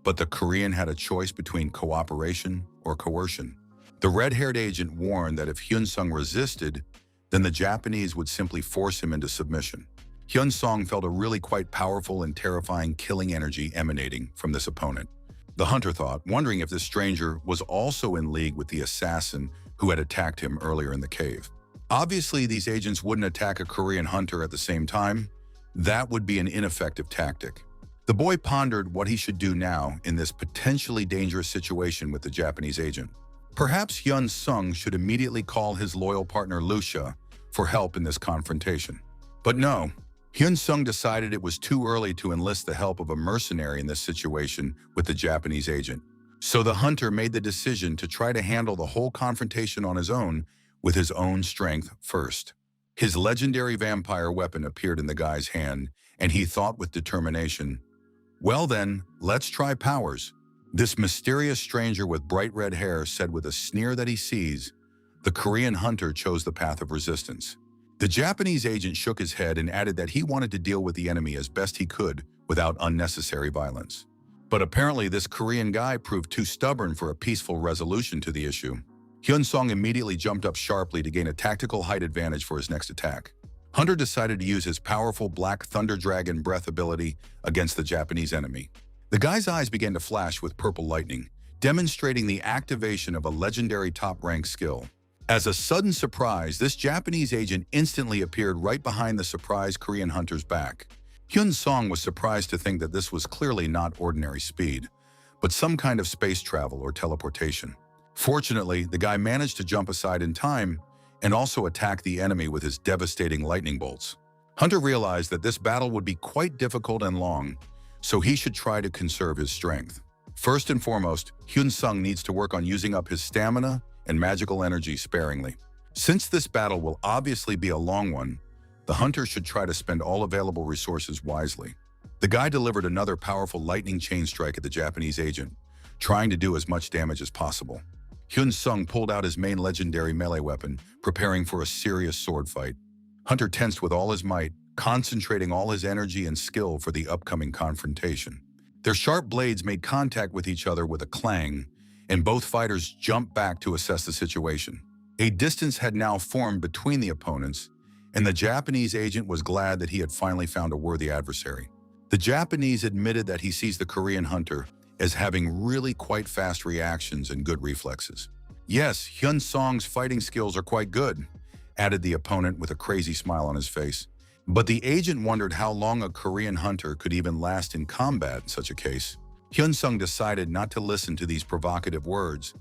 but the Korean had a choice between cooperation or coercion. The red-haired agent warned that if Hyun-sung resisted, then the Japanese would simply force him into submission. Hyun-sung felt a really quite powerful and terrifying killing energy emanating from this opponent. The hunter thought, wondering if this stranger was also in league with the assassin who had attacked him earlier in the cave. Obviously, these agents wouldn't attack a Korean hunter at the same time. That would be an ineffective tactic. The boy pondered what he should do now in this potentially dangerous situation with the Japanese agent. Perhaps Hyun-sung should immediately call his loyal partner Lucia for help in this confrontation. But no, Hyun-sung decided it was too early to enlist the help of a mercenary in this situation with the Japanese agent. So the hunter made the decision to try to handle the whole confrontation on his own with his own strength first. His legendary vampire weapon appeared in the guy's hand, and he thought with determination, "Well then, let's try powers." This mysterious stranger with bright red hair said with a sneer that he sees, the Korean hunter chose the path of resistance. The Japanese agent shook his head and added that he wanted to deal with the enemy as best he could without unnecessary violence. But apparently this Korean guy proved too stubborn for a peaceful resolution to the issue. Hyun-sung immediately jumped up sharply to gain a tactical height advantage for his next attack. Hunter decided to use his powerful Black Thunder Dragon breath ability against the Japanese enemy. The guy's eyes began to flash with purple lightning, demonstrating the activation of a legendary top-rank skill. As a sudden surprise, this Japanese agent instantly appeared right behind the surprised Korean hunter's back. Hyun-sung was surprised to think that this was clearly not ordinary speed, but some kind of space travel or teleportation. Fortunately, the guy managed to jump aside in time and also attack the enemy with his devastating lightning bolts. Hunter realized that this battle would be quite difficult and long, so he should try to conserve his strength. First and foremost, Hyun-sung needs to work on using up his stamina and magical energy sparingly. Since this battle will obviously be a long one, the hunter should try to spend all available resources wisely. The guy delivered another powerful lightning chain strike at the Japanese agent, trying to do as much damage as possible. Hyun-sung pulled out his main legendary melee weapon, preparing for a serious sword fight. Hunter tensed with all his might, concentrating all his energy and skill for the upcoming confrontation. Their sharp blades made contact with each other with a clang, and both fighters jumped back to assess the situation. A distance had now formed between the opponents, and the Japanese agent was glad that he had finally found a worthy adversary. The Japanese admitted that he sees the Korean hunter as having really quite fast reactions and good reflexes. "Yes, Hyun-sung's fighting skills are quite good," added the opponent with a crazy smile on his face. But the agent wondered how long a Korean hunter could even last in combat in such a case. Hyun-sung decided not to listen to these provocative words,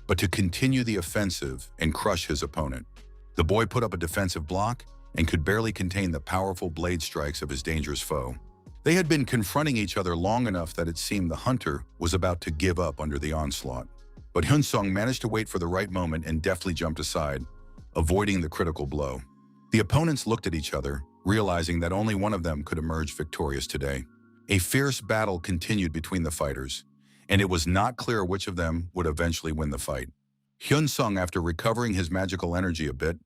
but to continue the offensive and crush his opponent. The boy put up a defensive block and could barely contain the powerful blade strikes of his dangerous foe. They had been confronting each other long enough that it seemed the hunter was about to give up under the onslaught. But Hyun-sung managed to wait for the right moment and deftly jumped aside, avoiding the critical blow. The opponents looked at each other, realizing that only one of them could emerge victorious today. A fierce battle continued between the fighters, and it was not clear which of them would eventually win the fight. Hyun-sung, after recovering his magical energy a bit,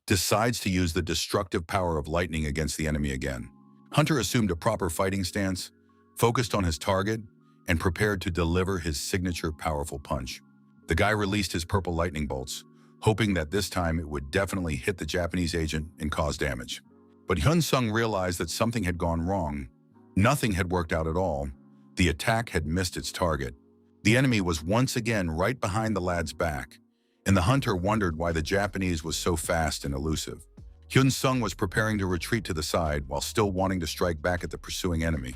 decides to use the destructive power of lightning against the enemy again. Hunter assumed a proper fighting stance, focused on his target, and prepared to deliver his signature powerful punch. The guy released his purple lightning bolts, hoping that this time it would definitely hit the Japanese agent and cause damage. But Hyun-sung realized that something had gone wrong. Nothing had worked out at all. The attack had missed its target. The enemy was once again right behind the lad's back, and the hunter wondered why the Japanese was so fast and elusive. Hyun-sung was preparing to retreat to the side while still wanting to strike back at the pursuing enemy.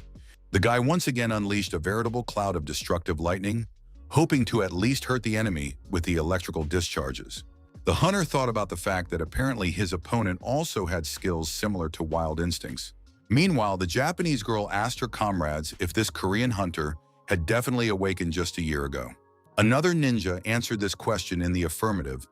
The guy once again unleashed a veritable cloud of destructive lightning, hoping to at least hurt the enemy with the electrical discharges. The hunter thought about the fact that apparently his opponent also had skills similar to wild instincts. Meanwhile, the Japanese girl asked her comrades if this Korean hunter had definitely awakened just a year ago. Another ninja answered this question in the affirmative,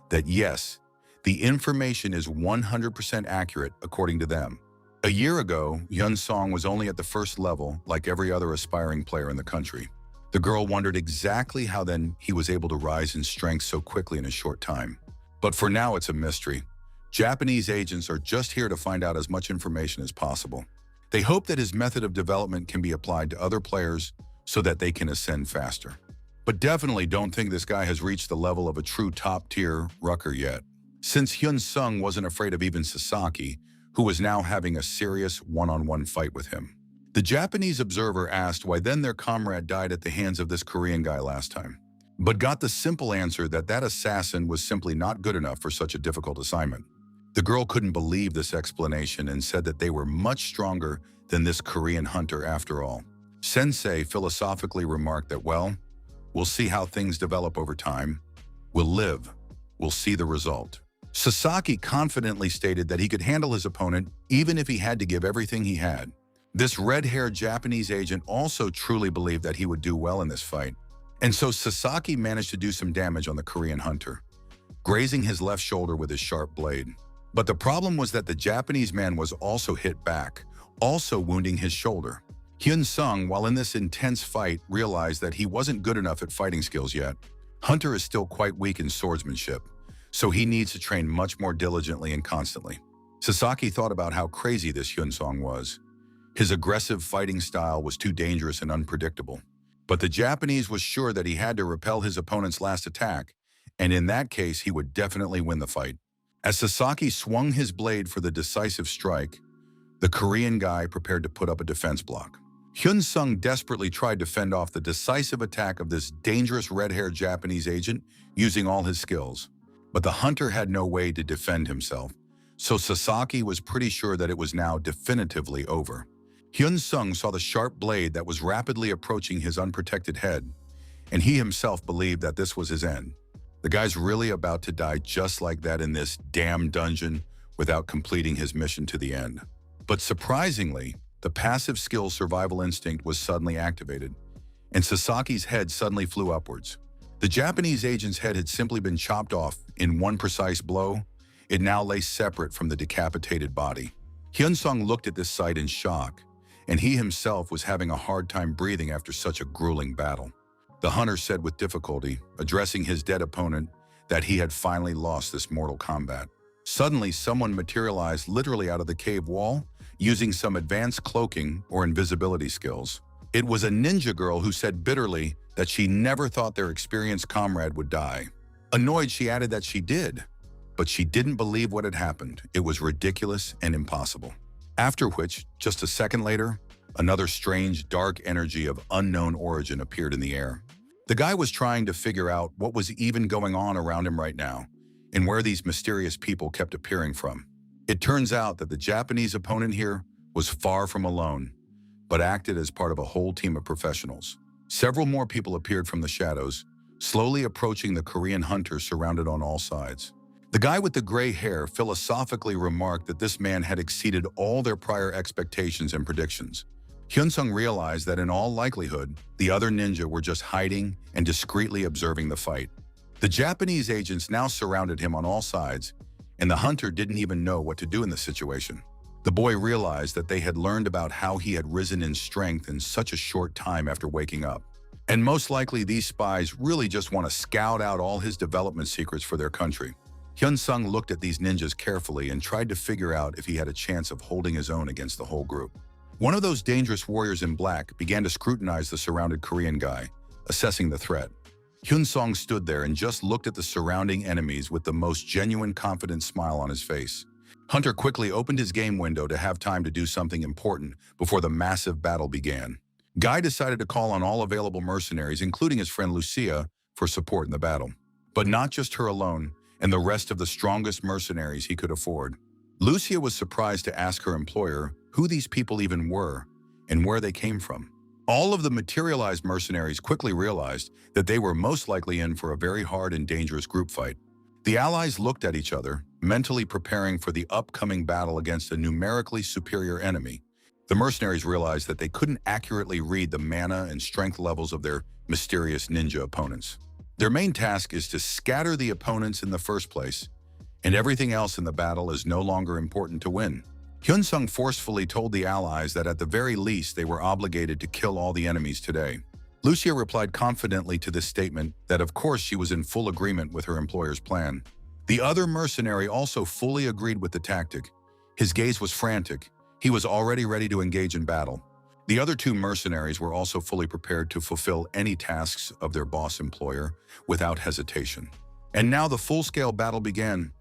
that yes, the information is 100% accurate according to them. A year ago, Hyun-sung was only at the first level like every other aspiring player in the country. The girl wondered exactly how then he was able to rise in strength so quickly in a short time. But for now, it's a mystery. Japanese agents are just here to find out as much information as possible. They hope that his method of development can be applied to other players so that they can ascend faster. But definitely don't think this guy has reached the level of a true top-tier rucker yet, since Hyun-sung wasn't afraid of even Sasaki, who was now having a serious one-on-one fight with him. The Japanese observer asked why then their comrade died at the hands of this Korean guy last time, but got the simple answer that that assassin was simply not good enough for such a difficult assignment. The girl couldn't believe this explanation and said that they were much stronger than this Korean hunter after all. Sensei philosophically remarked that, well, we'll see how things develop over time. We'll live. We'll see the result. Sasaki confidently stated that he could handle his opponent even if he had to give everything he had. This red-haired Japanese agent also truly believed that he would do well in this fight. And so Sasaki managed to do some damage on the Korean hunter, grazing his left shoulder with his sharp blade. But the problem was that the Japanese man was also hit back, also wounding his shoulder. Hyun-sung, while in this intense fight, realized that he wasn't good enough at fighting skills yet. Hunter is still quite weak in swordsmanship, so he needs to train much more diligently and constantly. Sasaki thought about how crazy this Hyun-sung was. His aggressive fighting style was too dangerous and unpredictable. But the Japanese was sure that he had to repel his opponent's last attack, and in that case, he would definitely win the fight. As Sasaki swung his blade for the decisive strike, the Korean guy prepared to put up a defense block. Hyun-sung desperately tried to fend off the decisive attack of this dangerous red-haired Japanese agent using all his skills. But the hunter had no way to defend himself, so Sasaki was pretty sure that it was now definitively over. Hyun-sung saw the sharp blade that was rapidly approaching his unprotected head, and he himself believed that this was his end. The guy's really about to die just like that in this damn dungeon without completing his mission to the end. But surprisingly, the passive skill survival instinct was suddenly activated, and Sasaki's head suddenly flew upwards. The Japanese agent's head had simply been chopped off in one precise blow. It now lay separate from the decapitated body. Hyun-sung looked at this sight in shock, and he himself was having a hard time breathing after such a grueling battle. The hunter said with difficulty, addressing his dead opponent, that he had finally lost this mortal combat. Suddenly, someone materialized literally out of the cave wall, using some advanced cloaking or invisibility skills. It was a ninja girl who said bitterly that she never thought their experienced comrade would die. Annoyed, she added that she did, but she didn't believe what had happened. It was ridiculous and impossible. After which, just a second later, another strange, dark energy of unknown origin appeared in the air. The guy was trying to figure out what was even going on around him right now, and where these mysterious people kept appearing from. It turns out that the Japanese opponent here was far from alone, but acted as part of a whole team of professionals. Several more people appeared from the shadows, slowly approaching the Korean hunter surrounded on all sides. The guy with the gray hair philosophically remarked that this man had exceeded all their prior expectations and predictions. Hyun-sung realized that in all likelihood, the other ninja were just hiding and discreetly observing the fight. The Japanese agents now surrounded him on all sides, and the hunter didn't even know what to do in the situation. The boy realized that they had learned about how he had risen in strength in such a short time after waking up. And most likely these spies really just want to scout out all his development secrets for their country. Hyun-sung looked at these ninjas carefully and tried to figure out if he had a chance of holding his own against the whole group. One of those dangerous warriors in black began to scrutinize the surrounded Korean guy, assessing the threat. Hyun-sung stood there and just looked at the surrounding enemies with the most genuine confident smile on his face. Hunter quickly opened his game window to have time to do something important before the massive battle began. Guy decided to call on all available mercenaries, including his friend Lucia, for support in the battle. But not just her alone, and the rest of the strongest mercenaries he could afford. Lucia was surprised to ask her employer who these people even were and where they came from. All of the materialized mercenaries quickly realized that they were most likely in for a very hard and dangerous group fight. The allies looked at each other, mentally preparing for the upcoming battle against a numerically superior enemy. The mercenaries realized that they couldn't accurately read the mana and strength levels of their mysterious ninja opponents. Their main task is to scatter the opponents in the first place, and everything else in the battle is no longer important to win. Hyun-sung forcefully told the allies that at the very least they were obligated to kill all the enemies today. Lucia replied confidently to this statement that of course she was in full agreement with her employer's plan. The other mercenary also fully agreed with the tactic. His gaze was frantic. He was already ready to engage in battle. The other two mercenaries were also fully prepared to fulfill any tasks of their boss employer without hesitation. And now the full-scale battle began.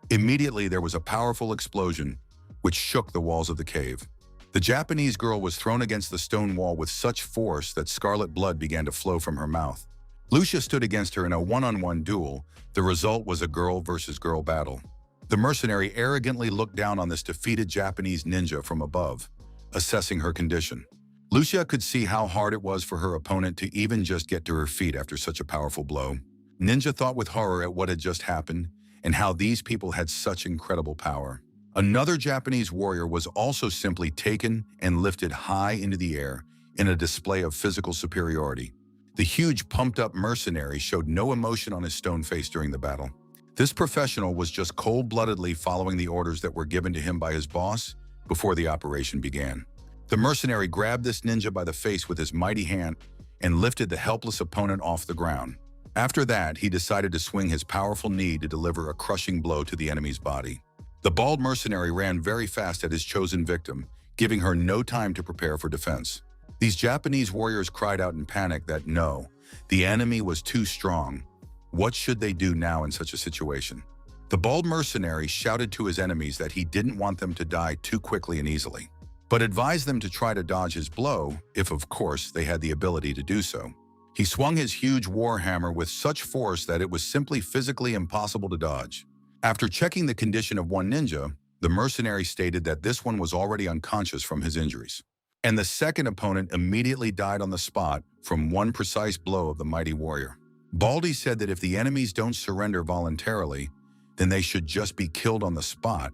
Immediately there was a powerful explosion, which shook the walls of the cave. The Japanese girl was thrown against the stone wall with such force that scarlet blood began to flow from her mouth. Lucia stood against her in a one-on-one duel. The result was a girl versus girl battle. The mercenary arrogantly looked down on this defeated Japanese ninja from above, assessing her condition. Lucia could see how hard it was for her opponent to even just get to her feet after such a powerful blow. Ninja thought with horror at what had just happened and how these people had such incredible power. Another Japanese warrior was also simply taken and lifted high into the air in a display of physical superiority. The huge pumped-up mercenary showed no emotion on his stone face during the battle. This professional was just cold-bloodedly following the orders that were given to him by his boss before the operation began. The mercenary grabbed this ninja by the face with his mighty hand and lifted the helpless opponent off the ground. After that, he decided to swing his powerful knee to deliver a crushing blow to the enemy's body. The bald mercenary ran very fast at his chosen victim, giving her no time to prepare for defense. These Japanese warriors cried out in panic that no, the enemy was too strong. What should they do now in such a situation? The bald mercenary shouted to his enemies that he didn't want them to die too quickly and easily, but advised them to try to dodge his blow if, of course, they had the ability to do so. He swung his huge warhammer with such force that it was simply physically impossible to dodge. After checking the condition of one ninja, the mercenary stated that this one was already unconscious from his injuries, and the second opponent immediately died on the spot from one precise blow of the mighty warrior. Baldy said that if the enemies don't surrender voluntarily, then they should just be killed on the spot.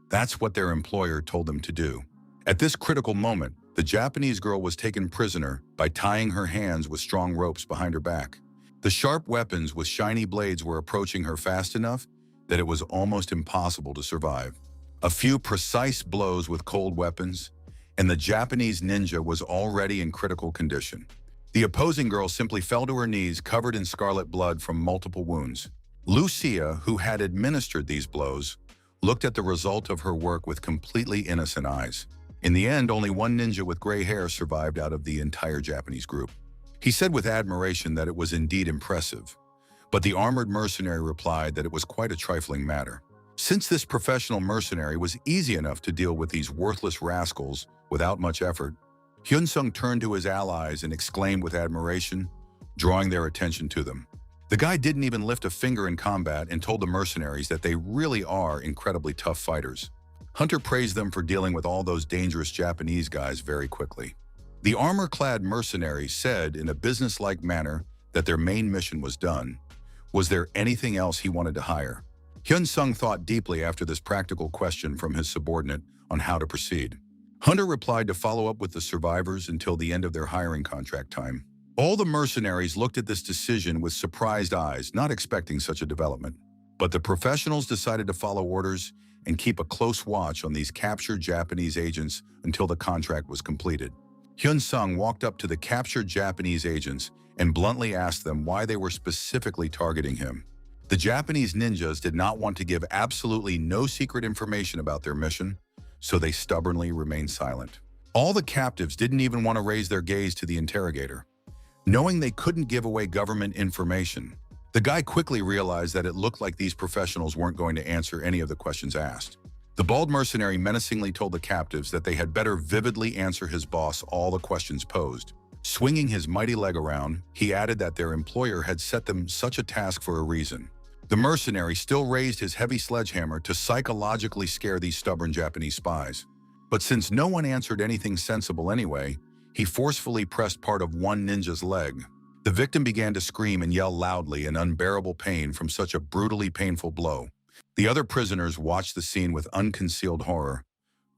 That's what their employer told them to do. At this critical moment, the Japanese girl was taken prisoner by tying her hands with strong ropes behind her back. The sharp weapons with shiny blades were approaching her fast enough that it was almost impossible to survive. A few precise blows with cold weapons, and the Japanese ninja was already in critical condition. The opposing girl simply fell to her knees, covered in scarlet blood from multiple wounds. Lucia, who had administered these blows, looked at the result of her work with completely innocent eyes. In the end, only one ninja with gray hair survived out of the entire Japanese group. He said with admiration that it was indeed impressive, but the armored mercenary replied that it was quite a trifling matter. Since this professional mercenary was easy enough to deal with these worthless rascals without much effort, Hyun-sung turned to his allies and exclaimed with admiration, drawing their attention to them. The guy didn't even lift a finger in combat and told the mercenaries that they really are incredibly tough fighters. Hunter praised them for dealing with all those dangerous Japanese guys very quickly. The armor-clad mercenary said in a business-like manner that their main mission was done. Was there anything else he wanted to hire? Hyun-sung thought deeply after this practical question from his subordinate on how to proceed. Hunter replied to follow up with the survivors until the end of their hiring contract time. All the mercenaries looked at this decision with surprised eyes, not expecting such a development. But the professionals decided to follow orders and keep a close watch on these captured Japanese agents until the contract was completed. Hyun-sung walked up to the captured Japanese agents and bluntly asked them why they were specifically targeting him. The Japanese ninjas did not want to give absolutely no secret information about their mission, so they stubbornly remained silent. All the captives didn't even want to raise their gaze to the interrogator. Knowing they couldn't give away government information, the guy quickly realized that it looked like these professionals weren't going to answer any of the questions asked. The bald mercenary menacingly told the captives that they had better vividly answer his boss all the questions posed. Swinging his mighty leg around, he added that their employer had set them such a task for a reason. The mercenary still raised his heavy sledgehammer to psychologically scare these stubborn Japanese spies. But since no one answered anything sensible anyway, he forcefully pressed part of one ninja's leg. The victim began to scream and yell loudly in unbearable pain from such a brutally painful blow. The other prisoners watched the scene with unconcealed horror,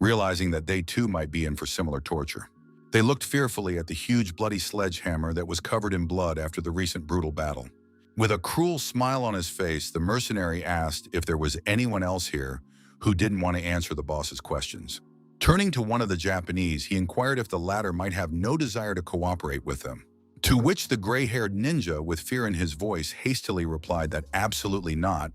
realizing that they too might be in for similar torture. They looked fearfully at the huge bloody sledgehammer that was covered in blood after the recent brutal battle. With a cruel smile on his face, the mercenary asked if there was anyone else here who didn't want to answer the boss's questions. Turning to one of the Japanese, he inquired if the latter might have no desire to cooperate with them. To which the gray-haired ninja, with fear in his voice, hastily replied that absolutely not.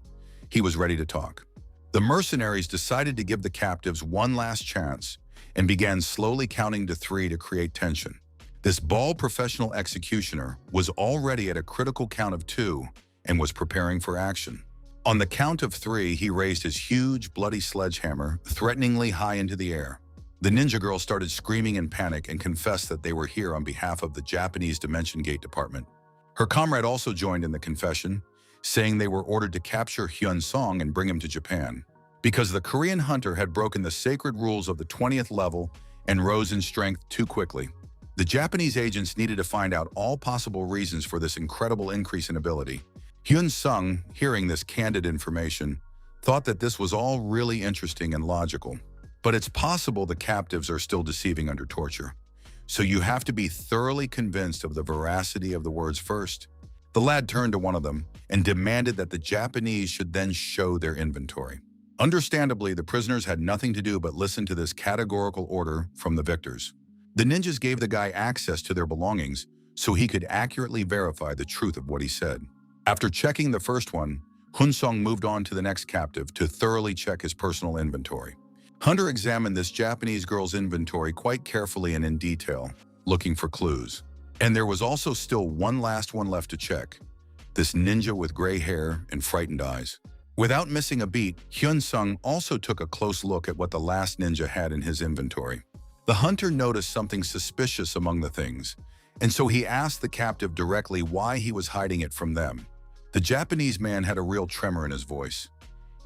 He was ready to talk. The mercenaries decided to give the captives one last chance and began slowly counting to 3 to create tension. This bald professional executioner was already at a critical count of 2 and was preparing for action. On the count of 3, he raised his huge, bloody sledgehammer threateningly high into the air. The ninja girl started screaming in panic and confessed that they were here on behalf of the Japanese Dimension Gate Department. Her comrade also joined in the confession, saying they were ordered to capture Hyun Song and bring him to Japan, because the Korean hunter had broken the sacred rules of the 20th level and rose in strength too quickly. The Japanese agents needed to find out all possible reasons for this incredible increase in ability. Hyun Sung, hearing this candid information, thought that this was all really interesting and logical. But it's possible the captives are still deceiving under torture. So you have to be thoroughly convinced of the veracity of the words first. The lad turned to one of them and demanded that the Japanese should then show their inventory. Understandably, the prisoners had nothing to do but listen to this categorical order from the victors. The ninjas gave the guy access to their belongings so he could accurately verify the truth of what he said. After checking the first one, Hyun Sung moved on to the next captive to thoroughly check his personal inventory. Hunter examined this Japanese girl's inventory quite carefully and in detail, looking for clues. And there was also still one last one left to check. This ninja with gray hair and frightened eyes. Without missing a beat, Hyun Sung also took a close look at what the last ninja had in his inventory. The hunter noticed something suspicious among the things, and so he asked the captive directly why he was hiding it from them. The Japanese man had a real tremor in his voice,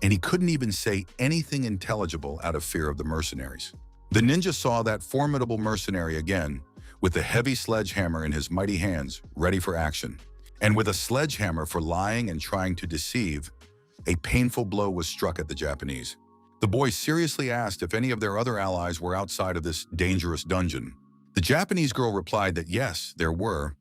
and he couldn't even say anything intelligible out of fear of the mercenaries. The ninja saw that formidable mercenary again, with the heavy sledgehammer in his mighty hands, ready for action. And with a sledgehammer for lying and trying to deceive, a painful blow was struck at the Japanese. The boy seriously asked if any of their other allies were outside of this dangerous dungeon. The Japanese girl replied that yes, there were,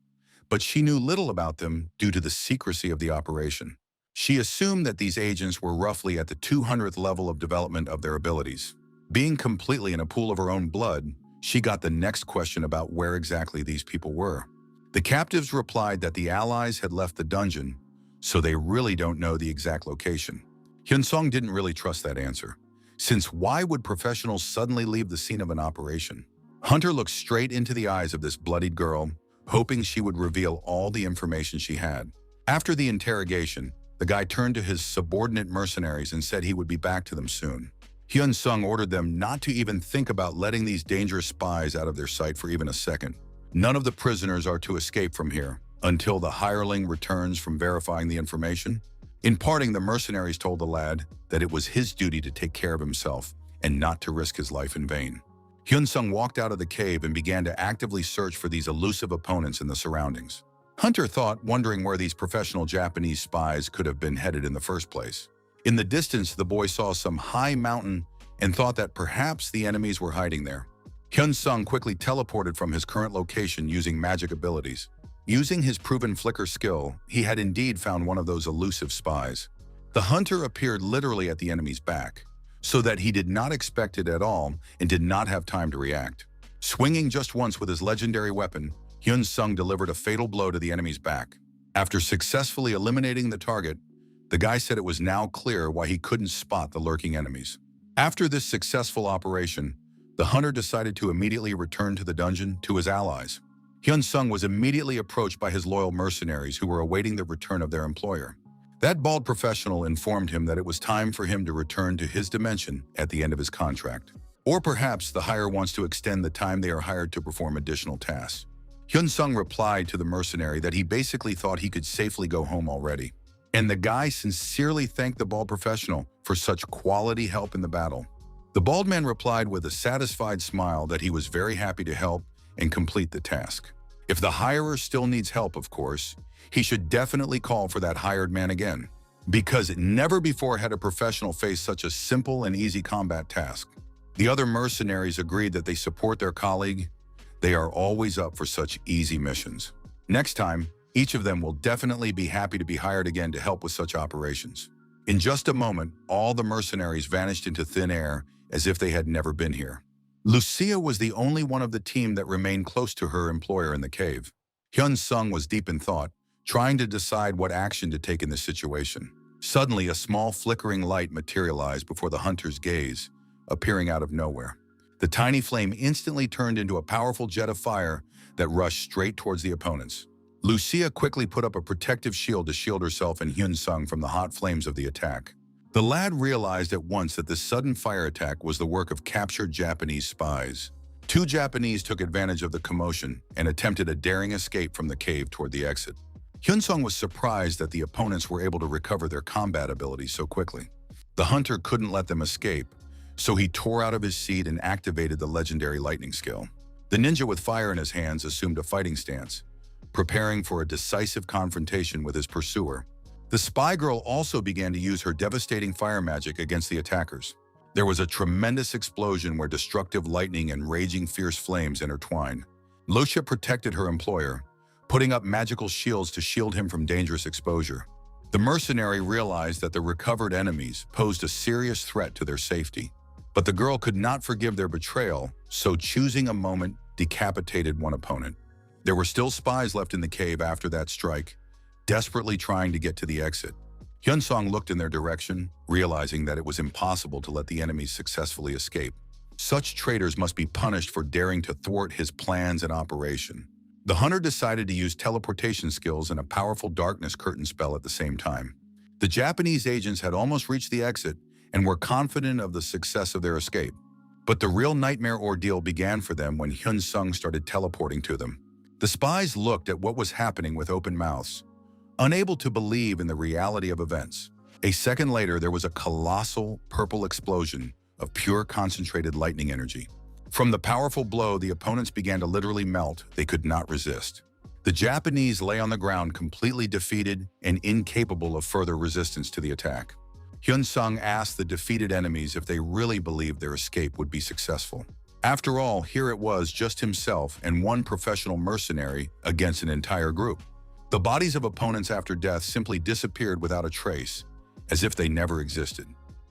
but she knew little about them due to the secrecy of the operation. She assumed that these agents were roughly at the 200th level of development of their abilities. Being completely in a pool of her own blood, she got the next question about where exactly these people were. The captives replied that the allies had left the dungeon, so they really don't know the exact location. Hyun Sung didn't really trust that answer, since why would professionals suddenly leave the scene of an operation? Hunter looked straight into the eyes of this bloodied girl, hoping she would reveal all the information she had. After the interrogation, the guy turned to his subordinate mercenaries and said he would be back to them soon. Hyun Sung ordered them not to even think about letting these dangerous spies out of their sight for even a second. None of the prisoners are to escape from here until the hireling returns from verifying the information. In parting, the mercenaries told the lad that it was his duty to take care of himself and not to risk his life in vain. Hyun Sung walked out of the cave and began to actively search for these elusive opponents in the surroundings. Hunter thought, wondering where these professional Japanese spies could have been headed in the first place. In the distance, the boy saw some high mountain and thought that perhaps the enemies were hiding there. Hyun Sung quickly teleported from his current location using magic abilities. Using his proven flicker skill, he had indeed found one of those elusive spies. The hunter appeared literally at the enemy's back, so that he did not expect it at all and did not have time to react. Swinging just once with his legendary weapon, Hyun Sung delivered a fatal blow to the enemy's back. After successfully eliminating the target, the guy said it was now clear why he couldn't spot the lurking enemies. After this successful operation, the hunter decided to immediately return to the dungeon to his allies. Hyun-sung was immediately approached by his loyal mercenaries who were awaiting the return of their employer. That bald professional informed him that it was time for him to return to his dimension at the end of his contract. Or perhaps the hire wants to extend the time they are hired to perform additional tasks. Hyun-sung replied to the mercenary that he basically thought he could safely go home already. And the guy sincerely thanked the bald professional for such quality help in the battle. The bald man replied with a satisfied smile that he was very happy to help and complete the task. If the hirer still needs help, of course, he should definitely call for that hired man again, because never before had a professional faced such a simple and easy combat task. The other mercenaries agreed that they support their colleague. They are always up for such easy missions. Next time, each of them will definitely be happy to be hired again to help with such operations. In just a moment, all the mercenaries vanished into thin air as if they had never been here. Lucia was the only one of the team that remained close to her employer in the cave. Hyun-sung was deep in thought, trying to decide what action to take in this situation. Suddenly, a small flickering light materialized before the hunter's gaze, appearing out of nowhere. The tiny flame instantly turned into a powerful jet of fire that rushed straight towards the opponents. Lucia quickly put up a protective shield to shield herself and Hyun-sung from the hot flames of the attack. The lad realized at once that this sudden fire attack was the work of captured Japanese spies. Two Japanese took advantage of the commotion and attempted a daring escape from the cave toward the exit. Hyun-sung was surprised that the opponents were able to recover their combat abilities so quickly. The hunter couldn't let them escape, so he tore out of his seat and activated the legendary lightning skill. The ninja with fire in his hands assumed a fighting stance, preparing for a decisive confrontation with his pursuer. The spy girl also began to use her devastating fire magic against the attackers. There was a tremendous explosion where destructive lightning and raging fierce flames intertwined. Lucia protected her employer, putting up magical shields to shield him from dangerous exposure. The mercenary realized that the recovered enemies posed a serious threat to their safety. But the girl could not forgive their betrayal, so choosing a moment, decapitated one opponent. There were still spies left in the cave after that strike, desperately trying to get to the exit. Hyun-sung looked in their direction, realizing that it was impossible to let the enemies successfully escape. Such traitors must be punished for daring to thwart his plans and operation. The hunter decided to use teleportation skills and a powerful darkness curtain spell at the same time. The Japanese agents had almost reached the exit and were confident of the success of their escape. But the real nightmare ordeal began for them when Hyun-sung started teleporting to them. The spies looked at what was happening with open mouths, unable to believe in the reality of events. A second later, there was a colossal purple explosion of pure concentrated lightning energy. From the powerful blow, the opponents began to literally melt. They could not resist. The Japanese lay on the ground completely defeated and incapable of further resistance to the attack. Hyun-sung asked the defeated enemies if they really believed their escape would be successful. After all, here it was just himself and one professional mercenary against an entire group. The bodies of opponents after death simply disappeared without a trace, as if they never existed.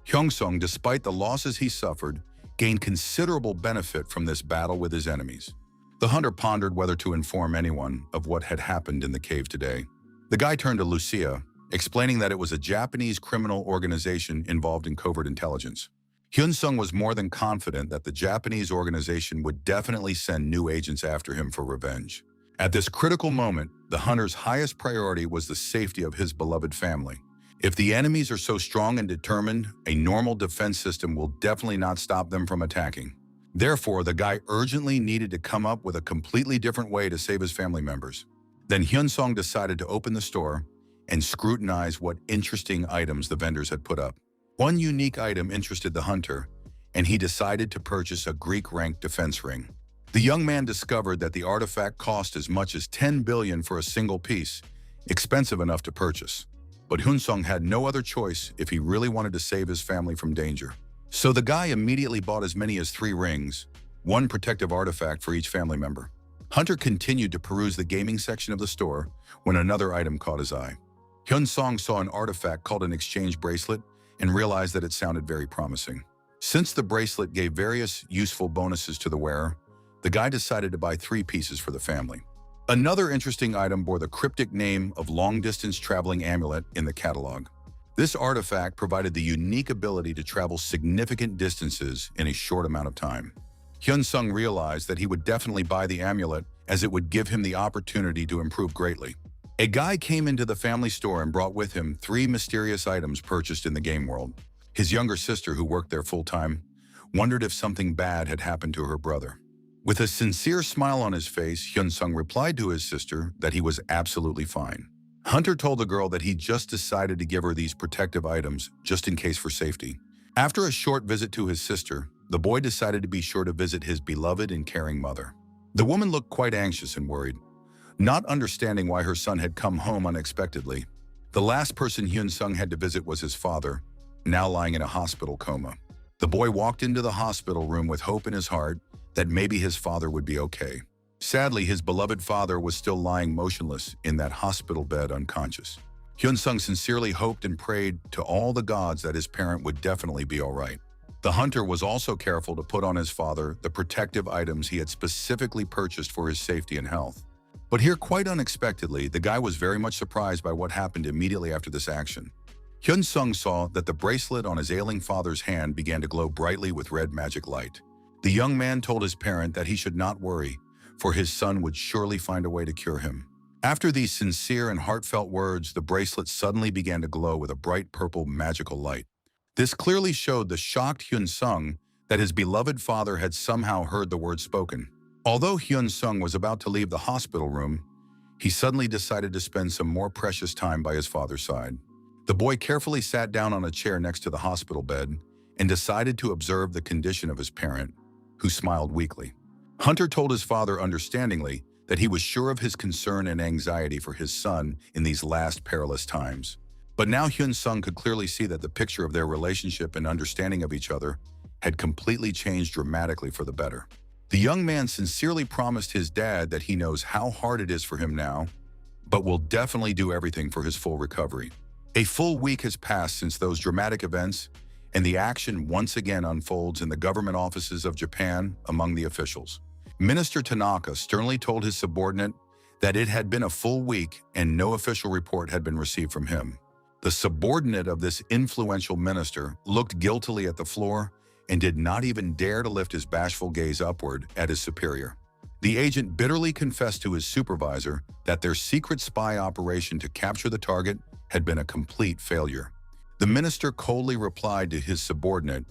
Hyun-sung, despite the losses he suffered, gained considerable benefit from this battle with his enemies. The hunter pondered whether to inform anyone of what had happened in the cave today. The guy turned to Lucia, explaining that it was a Japanese criminal organization involved in covert intelligence. Hyun-sung was more than confident that the Japanese organization would definitely send new agents after him for revenge. At this critical moment, the hunter's highest priority was the safety of his beloved family. If the enemies are so strong and determined, a normal defense system will definitely not stop them from attacking. Therefore, the guy urgently needed to come up with a completely different way to save his family members. Then Hyun-sung decided to open the store and scrutinize what interesting items the vendors had put up. One unique item interested the hunter, and he decided to purchase a Greek-ranked defense ring. The young man discovered that the artifact cost as much as 10 billion for a single piece, expensive enough to purchase. But Hyun-sung had no other choice if he really wanted to save his family from danger. So the guy immediately bought as many as 3 rings, one protective artifact for each family member. Hunter continued to peruse the gaming section of the store when another item caught his eye. Hyun-sung saw an artifact called an exchange bracelet and realized that it sounded very promising. Since the bracelet gave various useful bonuses to the wearer, the guy decided to buy 3 pieces for the family. Another interesting item bore the cryptic name of long-distance traveling amulet in the catalog. This artifact provided the unique ability to travel significant distances in a short amount of time. Hyun-sung realized that he would definitely buy the amulet as it would give him the opportunity to improve greatly. A guy came into the family store and brought with him 3 mysterious items purchased in the game world. His younger sister, who worked there full-time, wondered if something bad had happened to her brother. With a sincere smile on his face, Hyun-sung replied to his sister that he was absolutely fine. Hunter told the girl that he just decided to give her these protective items just in case for safety. After a short visit to his sister, the boy decided to be sure to visit his beloved and caring mother. The woman looked quite anxious and worried, not understanding why her son had come home unexpectedly. The last person Hyun-sung had to visit was his father, now lying in a hospital coma. The boy walked into the hospital room with hope in his heart that maybe his father would be okay. Sadly, his beloved father was still lying motionless in that hospital bed unconscious. Hyun-sung sincerely hoped and prayed to all the gods that his parent would definitely be all right. The hunter was also careful to put on his father the protective items he had specifically purchased for his safety and health. But here, quite unexpectedly, the guy was very much surprised by what happened immediately after this action. Hyun-sung saw that the bracelet on his ailing father's hand began to glow brightly with red magic light. The young man told his parent that he should not worry, for his son would surely find a way to cure him. After these sincere and heartfelt words, the bracelet suddenly began to glow with a bright purple magical light. This clearly showed the shocked Hyun-sung that his beloved father had somehow heard the words spoken. Although Hyun-sung was about to leave the hospital room, he suddenly decided to spend some more precious time by his father's side. The boy carefully sat down on a chair next to the hospital bed and decided to observe the condition of his parent, who smiled weakly. Hunter told his father understandingly that he was sure of his concern and anxiety for his son in these last perilous times. But now Hyun-sung could clearly see that the picture of their relationship and understanding of each other had completely changed dramatically for the better. The young man sincerely promised his dad that he knows how hard it is for him now, but will definitely do everything for his full recovery. A full week has passed since those dramatic events, and the action once again unfolds in the government offices of Japan among the officials. Minister Tanaka sternly told his subordinate that it had been a full week and no official report had been received from him. The subordinate of this influential minister looked guiltily at the floor and did not even dare to lift his bashful gaze upward at his superior. The agent bitterly confessed to his supervisor that their secret spy operation to capture the target had been a complete failure. The minister coldly replied to his subordinate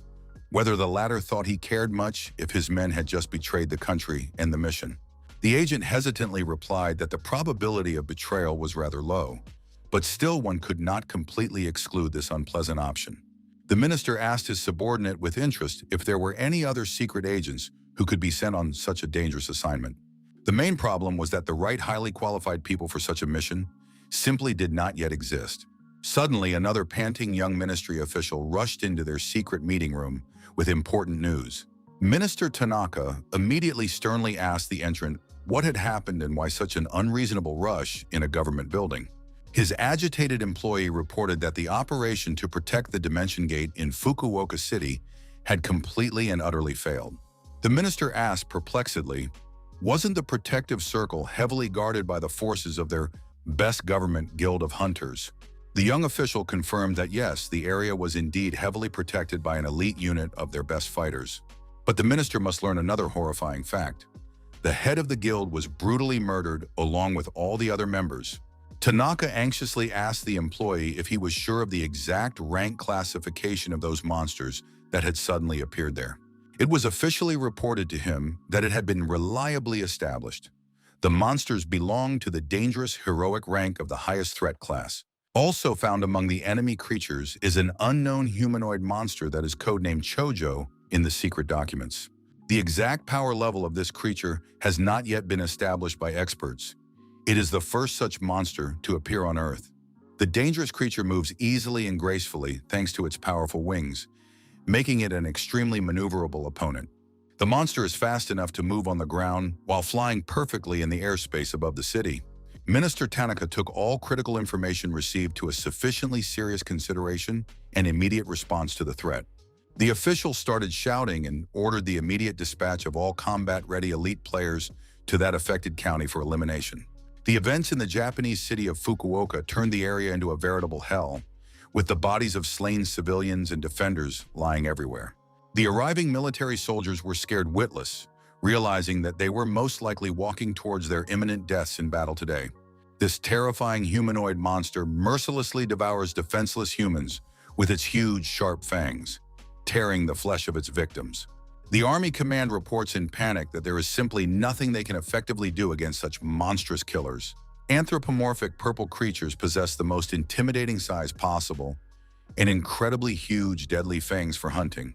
whether the latter thought he cared much if his men had just betrayed the country and the mission. The agent hesitantly replied that the probability of betrayal was rather low, but still one could not completely exclude this unpleasant option. The minister asked his subordinate with interest if there were any other secret agents who could be sent on such a dangerous assignment. The main problem was that the right highly qualified people for such a mission simply did not yet exist. Suddenly, another panting young ministry official rushed into their secret meeting room with important news. Minister Tanaka immediately sternly asked the entrant what had happened and why such an unreasonable rush in a government building. His agitated employee reported that the operation to protect the Dimension Gate in Fukuoka City had completely and utterly failed. The minister asked perplexedly, wasn't the protective circle heavily guarded by the forces of their best government guild of hunters? The young official confirmed that yes, the area was indeed heavily protected by an elite unit of their best fighters. But the minister must learn another horrifying fact. The head of the guild was brutally murdered along with all the other members. Tanaka anxiously asked the employee if he was sure of the exact rank classification of those monsters that had suddenly appeared there. It was officially reported to him that it had been reliably established. The monsters belonged to the dangerous heroic rank of the highest threat class. Also found among the enemy creatures is an unknown humanoid monster that is codenamed Chojo in the secret documents. The exact power level of this creature has not yet been established by experts. It is the first such monster to appear on Earth. The dangerous creature moves easily and gracefully thanks to its powerful wings, making it an extremely maneuverable opponent. The monster is fast enough to move on the ground while flying perfectly in the airspace above the city. Minister Tanaka took all critical information received to a sufficiently serious consideration and immediate response to the threat. The official started shouting and ordered the immediate dispatch of all combat-ready elite players to that affected county for elimination. The events in the Japanese city of Fukuoka turned the area into a veritable hell, with the bodies of slain civilians and defenders lying everywhere. The arriving military soldiers were scared witless, realizing that they were most likely walking towards their imminent deaths in battle today. This terrifying humanoid monster mercilessly devours defenseless humans with its huge, sharp fangs, tearing the flesh of its victims. The Army Command reports in panic that there is simply nothing they can effectively do against such monstrous killers. Anthropomorphic purple creatures possess the most intimidating size possible and incredibly huge, deadly fangs for hunting.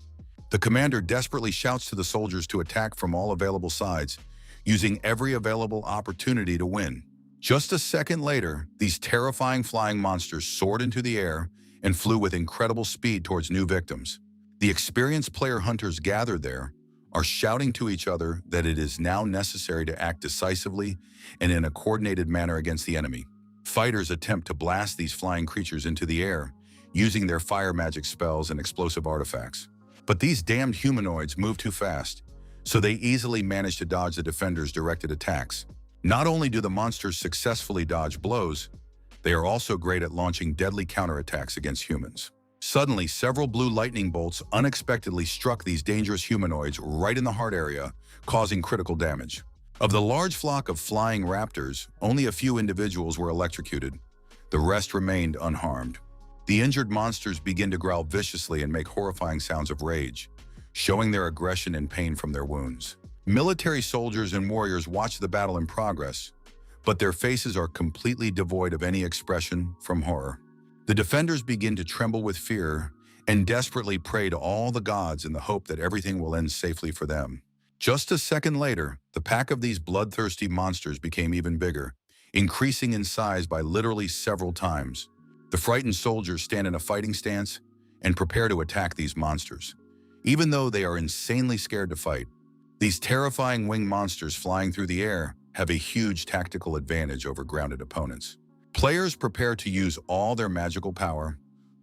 The commander desperately shouts to the soldiers to attack from all available sides, using every available opportunity to win. Just a second later, these terrifying flying monsters soared into the air and flew with incredible speed towards new victims. The experienced player hunters gathered there are shouting to each other that it is now necessary to act decisively and in a coordinated manner against the enemy. Fighters attempt to blast these flying creatures into the air, using their fire magic spells and explosive artifacts. But these damned humanoids move too fast, so they easily manage to dodge the defenders' directed attacks. Not only do the monsters successfully dodge blows, they are also great at launching deadly counterattacks against humans. Suddenly, several blue lightning bolts unexpectedly struck these dangerous humanoids right in the heart area, causing critical damage. Of the large flock of flying raptors, only a few individuals were electrocuted. The rest remained unharmed. The injured monsters begin to growl viciously and make horrifying sounds of rage, showing their aggression and pain from their wounds. Military soldiers and warriors watch the battle in progress, but their faces are completely devoid of any expression from horror. The defenders begin to tremble with fear and desperately pray to all the gods in the hope that everything will end safely for them. Just a second later, the pack of these bloodthirsty monsters became even bigger, increasing in size by literally several times. The frightened soldiers stand in a fighting stance and prepare to attack these monsters. Even though they are insanely scared to fight, these terrifying winged monsters flying through the air have a huge tactical advantage over grounded opponents. Players prepare to use all their magical power,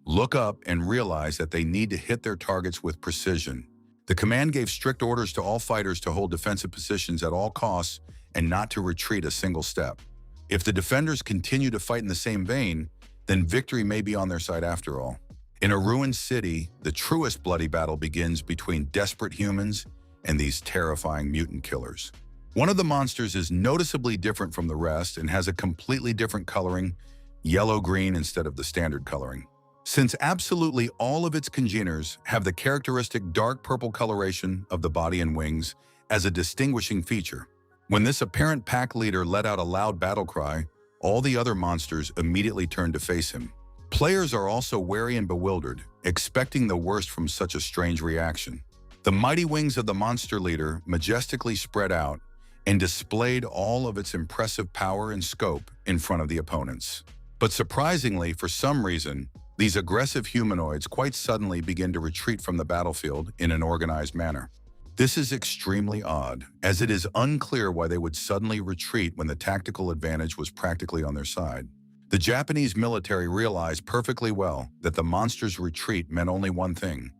look up and realize that they need to hit their targets with precision. The command gave strict orders to all fighters to hold defensive positions at all costs and not to retreat a single step. If the defenders continue to fight in the same vein, then victory may be on their side after all. In a ruined city, the truest bloody battle begins between desperate humans and these terrifying mutant killers. One of the monsters is noticeably different from the rest and has a completely different coloring, yellow-green instead of the standard coloring. Since absolutely all of its congeners have the characteristic dark purple coloration of the body and wings as a distinguishing feature, when this apparent pack leader let out a loud battle cry, all the other monsters immediately turned to face him. Players are also wary and bewildered, expecting the worst from such a strange reaction. The mighty wings of the monster leader majestically spread out and displayed all of its impressive power and scope in front of the opponents. But surprisingly, for some reason, these aggressive humanoids quite suddenly begin to retreat from the battlefield in an organized manner. This is extremely odd, as it is unclear why they would suddenly retreat when the tactical advantage was practically on their side. The Japanese military realized perfectly well that the monsters' retreat meant only one thing.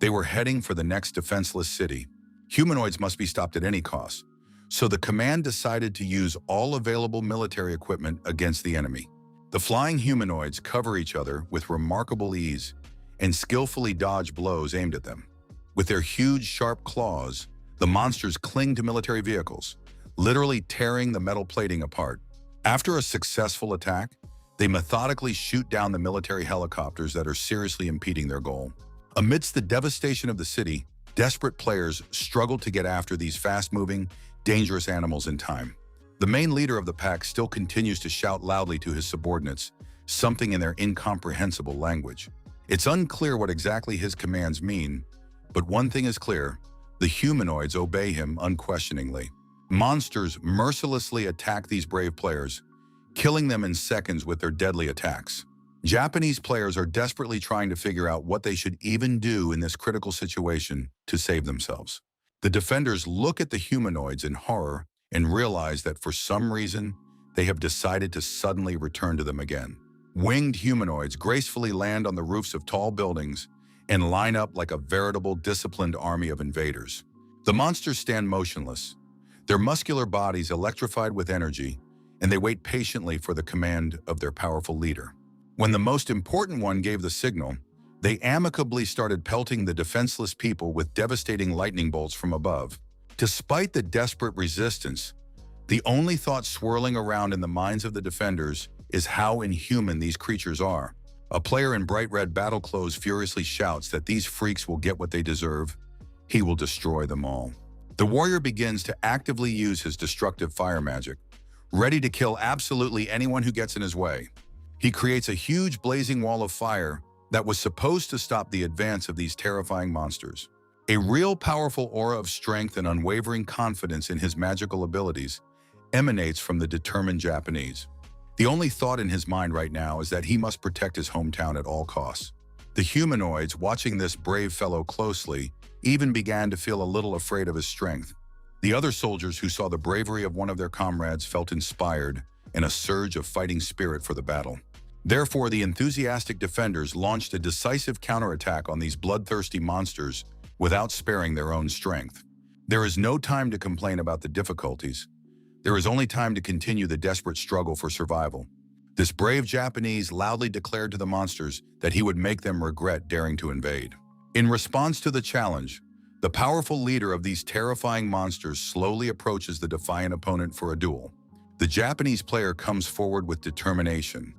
They were heading for the next defenseless city. Humanoids must be stopped at any cost. So the command decided to use all available military equipment against the enemy. The flying humanoids cover each other with remarkable ease and skillfully dodge blows aimed at them. With their huge, sharp claws, the monsters cling to military vehicles, literally tearing the metal plating apart. After a successful attack, they methodically shoot down the military helicopters that are seriously impeding their goal. Amidst the devastation of the city, desperate players struggle to get after these fast-moving, dangerous animals in time. The main leader of the pack still continues to shout loudly to his subordinates, something in their incomprehensible language. It's unclear what exactly his commands mean, but one thing is clear: the humanoids obey him unquestioningly. Monsters mercilessly attack these brave players, killing them in seconds with their deadly attacks. Japanese players are desperately trying to figure out what they should even do in this critical situation to save themselves. The defenders look at the humanoids in horror and realize that for some reason, they have decided to suddenly return to them again. Winged humanoids gracefully land on the roofs of tall buildings and line up like a veritable disciplined army of invaders. The monsters stand motionless, their muscular bodies electrified with energy, and they wait patiently for the command of their powerful leader. When the most important one gave the signal, they amicably started pelting the defenseless people with devastating lightning bolts from above. Despite the desperate resistance, the only thought swirling around in the minds of the defenders is how inhuman these creatures are. A player in bright red battle clothes furiously shouts that these freaks will get what they deserve. He will destroy them all. The warrior begins to actively use his destructive fire magic, ready to kill absolutely anyone who gets in his way. He creates a huge blazing wall of fire that was supposed to stop the advance of these terrifying monsters. A real powerful aura of strength and unwavering confidence in his magical abilities emanates from the determined Japanese. The only thought in his mind right now is that he must protect his hometown at all costs. The humanoids, watching this brave fellow closely, even began to feel a little afraid of his strength. The other soldiers who saw the bravery of one of their comrades felt inspired and a surge of fighting spirit for the battle. Therefore, the enthusiastic defenders launched a decisive counterattack on these bloodthirsty monsters without sparing their own strength. There is no time to complain about the difficulties. There is only time to continue the desperate struggle for survival. This brave Japanese loudly declared to the monsters that he would make them regret daring to invade. In response to the challenge, the powerful leader of these terrifying monsters slowly approaches the defiant opponent for a duel. The Japanese player comes forward with determination,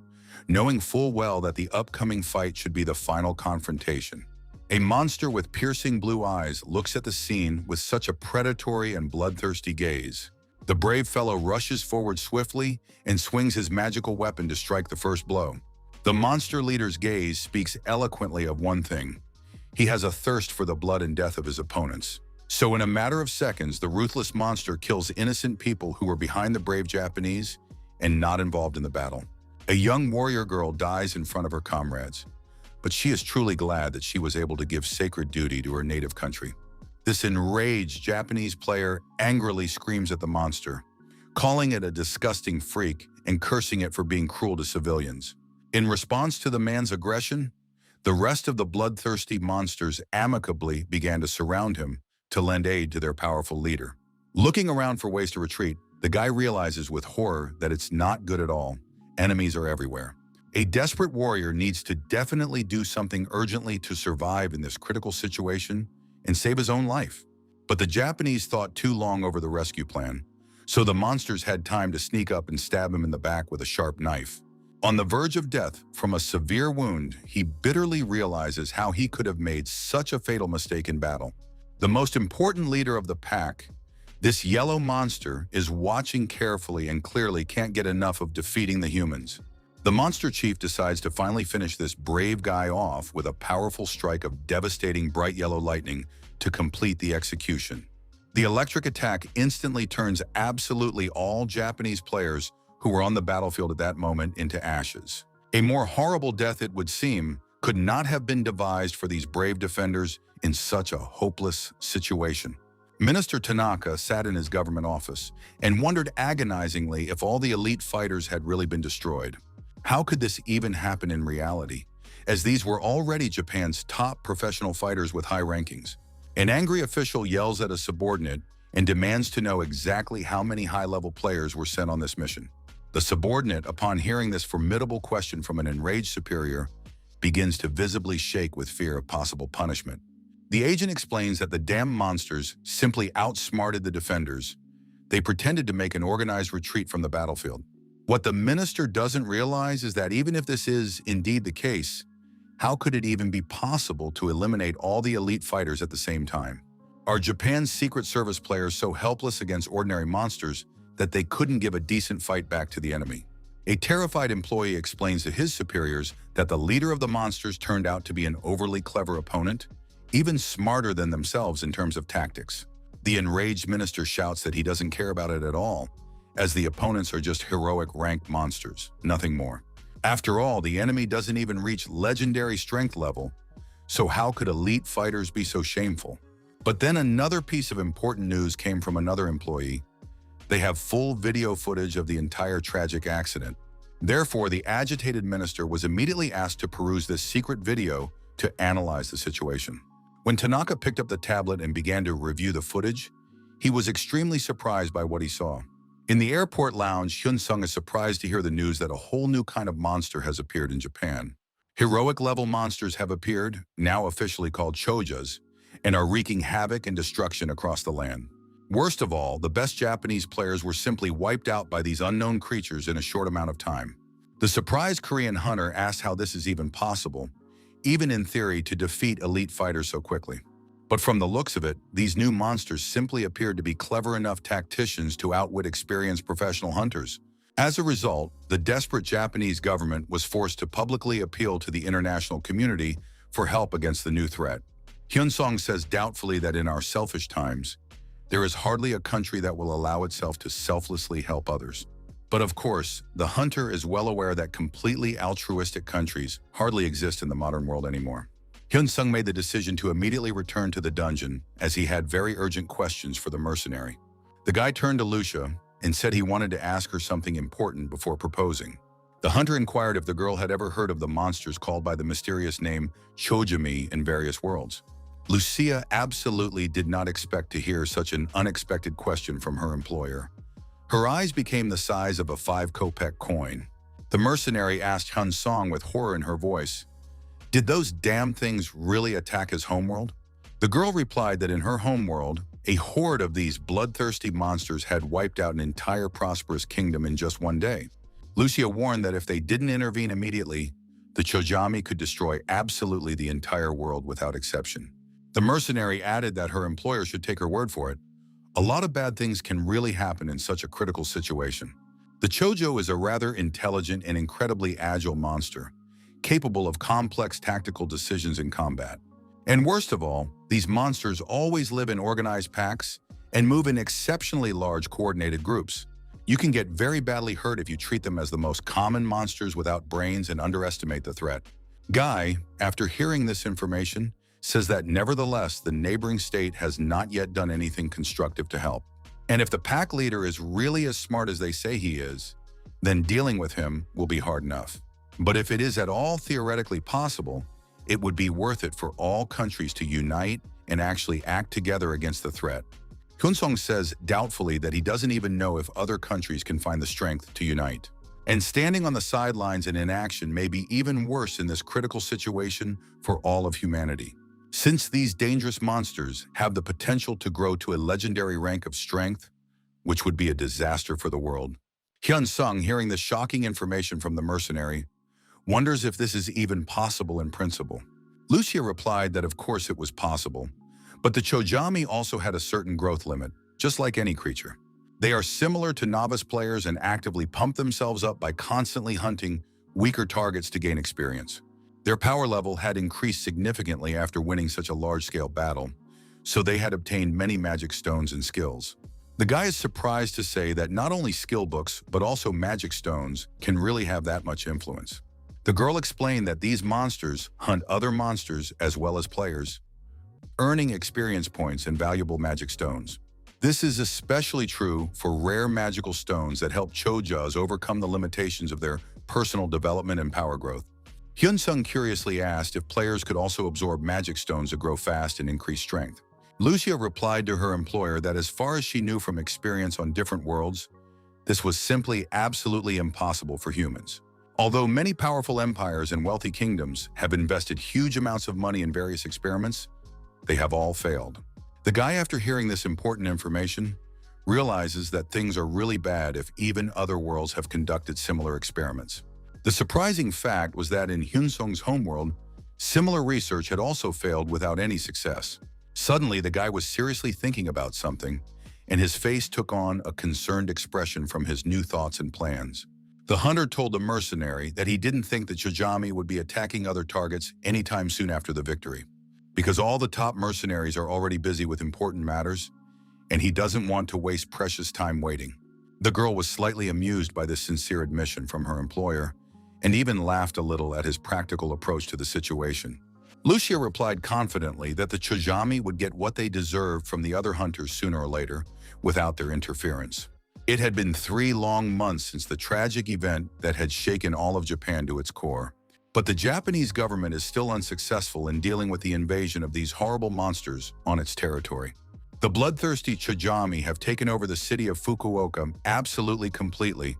knowing full well that the upcoming fight should be the final confrontation. A monster with piercing blue eyes looks at the scene with such a predatory and bloodthirsty gaze. The brave fellow rushes forward swiftly and swings his magical weapon to strike the first blow. The monster leader's gaze speaks eloquently of one thing. He has a thirst for the blood and death of his opponents. So in a matter of seconds, the ruthless monster kills innocent people who were behind the brave Japanese and not involved in the battle. A young warrior girl dies in front of her comrades, but she is truly glad that she was able to give sacred duty to her native country. This enraged Japanese player angrily screams at the monster, calling it a disgusting freak and cursing it for being cruel to civilians. In response to the man's aggression, the rest of the bloodthirsty monsters amicably began to surround him to lend aid to their powerful leader. Looking around for ways to retreat, the guy realizes with horror that it's not good at all. Enemies are everywhere. A desperate warrior needs to definitely do something urgently to survive in this critical situation and save his own life. But the Japanese thought too long over the rescue plan, so the monsters had time to sneak up and stab him in the back with a sharp knife. On the verge of death from a severe wound, he bitterly realizes how he could have made such a fatal mistake in battle. The most important leader of the pack, this yellow monster, is watching carefully and clearly can't get enough of defeating the humans. The monster chief decides to finally finish this brave guy off with a powerful strike of devastating bright yellow lightning to complete the execution. The electric attack instantly turns absolutely all Japanese players who were on the battlefield at that moment into ashes. A more horrible death, it would seem, could not have been devised for these brave defenders in such a hopeless situation. Minister Tanaka sat in his government office and wondered agonizingly if all the elite fighters had really been destroyed. How could this even happen in reality, as these were already Japan's top professional fighters with high rankings? An angry official yells at a subordinate and demands to know exactly how many high-level players were sent on this mission. The subordinate, upon hearing this formidable question from an enraged superior, begins to visibly shake with fear of possible punishment. The agent explains that the damn monsters simply outsmarted the defenders. They pretended to make an organized retreat from the battlefield. What the minister doesn't realize is that even if this is indeed the case, how could it even be possible to eliminate all the elite fighters at the same time? Are Japan's Secret Service players so helpless against ordinary monsters that they couldn't give a decent fight back to the enemy? A terrified employee explains to his superiors that the leader of the monsters turned out to be an overly clever opponent, even smarter than themselves in terms of tactics. The enraged minister shouts that he doesn't care about it at all, as the opponents are just heroic ranked monsters, nothing more. After all, the enemy doesn't even reach legendary strength level, so how could elite fighters be so shameful? But then another piece of important news came from another employee. They have full video footage of the entire tragic accident. Therefore, the agitated minister was immediately asked to peruse this secret video to analyze the situation. When Tanaka picked up the tablet and began to review the footage, he was extremely surprised by what he saw. In the airport lounge, Hyun-sung is surprised to hear the news that a whole new kind of monster has appeared in Japan. Heroic-level monsters have appeared, now officially called chojas, and are wreaking havoc and destruction across the land. Worst of all, the best Japanese players were simply wiped out by these unknown creatures in a short amount of time. The surprised Korean hunter asked how this is even possible, even in theory, to defeat elite fighters so quickly. But from the looks of it, these new monsters simply appeared to be clever enough tacticians to outwit experienced professional hunters. As a result, the desperate Japanese government was forced to publicly appeal to the international community for help against the new threat. Hyun-sung says doubtfully that in our selfish times, there is hardly a country that will allow itself to selflessly help others. But of course, the hunter is well aware that completely altruistic countries hardly exist in the modern world anymore. Hyun-sung made the decision to immediately return to the dungeon as he had very urgent questions for the mercenary. The guy turned to Lucia and said he wanted to ask her something important before proposing. The hunter inquired if the girl had ever heard of the monsters called by the mysterious name Chojami in various worlds. Lucia absolutely did not expect to hear such an unexpected question from her employer. Her eyes became the size of a 5-kopeck coin. The mercenary asked Hyun-sung with horror in her voice, "Did those damn things really attack his homeworld?" The girl replied that in her homeworld, a horde of these bloodthirsty monsters had wiped out an entire prosperous kingdom in just one day. Lucia warned that if they didn't intervene immediately, the Chojami could destroy absolutely the entire world without exception. The mercenary added that her employer should take her word for it. A lot of bad things can really happen in such a critical situation. The Chojo is a rather intelligent and incredibly agile monster, capable of complex tactical decisions in combat. And worst of all, these monsters always live in organized packs and move in exceptionally large coordinated groups. You can get very badly hurt if you treat them as the most common monsters without brains and underestimate the threat. Guy, after hearing this information, says that nevertheless, the neighboring state has not yet done anything constructive to help. And if the pack leader is really as smart as they say he is, then dealing with him will be hard enough. But if it is at all theoretically possible, it would be worth it for all countries to unite and actually act together against the threat. Hyun-sung says doubtfully that he doesn't even know if other countries can find the strength to unite. And standing on the sidelines and inaction may be even worse in this critical situation for all of humanity. Since these dangerous monsters have the potential to grow to a legendary rank of strength, which would be a disaster for the world. Hyun-sung, hearing the shocking information from the mercenary, wonders if this is even possible in principle. Lucia replied that of course it was possible, but the Chojami also had a certain growth limit, just like any creature. They are similar to novice players and actively pump themselves up by constantly hunting weaker targets to gain experience. Their power level had increased significantly after winning such a large-scale battle, so they had obtained many magic stones and skills. The guy is surprised to say that not only skill books, but also magic stones can really have that much influence. The girl explained that these monsters hunt other monsters as well as players, earning experience points and valuable magic stones. This is especially true for rare magical stones that help Chojas overcome the limitations of their personal development and power growth. Hyun-sung curiously asked if players could also absorb magic stones to grow fast and increase strength. Lucia replied to her employer that as far as she knew from experience on different worlds, this was simply absolutely impossible for humans. Although many powerful empires and wealthy kingdoms have invested huge amounts of money in various experiments, they have all failed. The guy, after hearing this important information, realizes that things are really bad if even other worlds have conducted similar experiments. The surprising fact was that in Hyun-sung's homeworld, similar research had also failed without any success. Suddenly, the guy was seriously thinking about something, and his face took on a concerned expression from his new thoughts and plans. The hunter told the mercenary that he didn't think the Chojami would be attacking other targets anytime soon after the victory, because all the top mercenaries are already busy with important matters, and he doesn't want to waste precious time waiting. The girl was slightly amused by this sincere admission from her employer, and even laughed a little at his practical approach to the situation. Lucia replied confidently that the Chojami would get what they deserved from the other hunters sooner or later, without their interference. It had been 3 long months since the tragic event that had shaken all of Japan to its core. But the Japanese government is still unsuccessful in dealing with the invasion of these horrible monsters on its territory. The bloodthirsty Chojami have taken over the city of Fukuoka absolutely completely,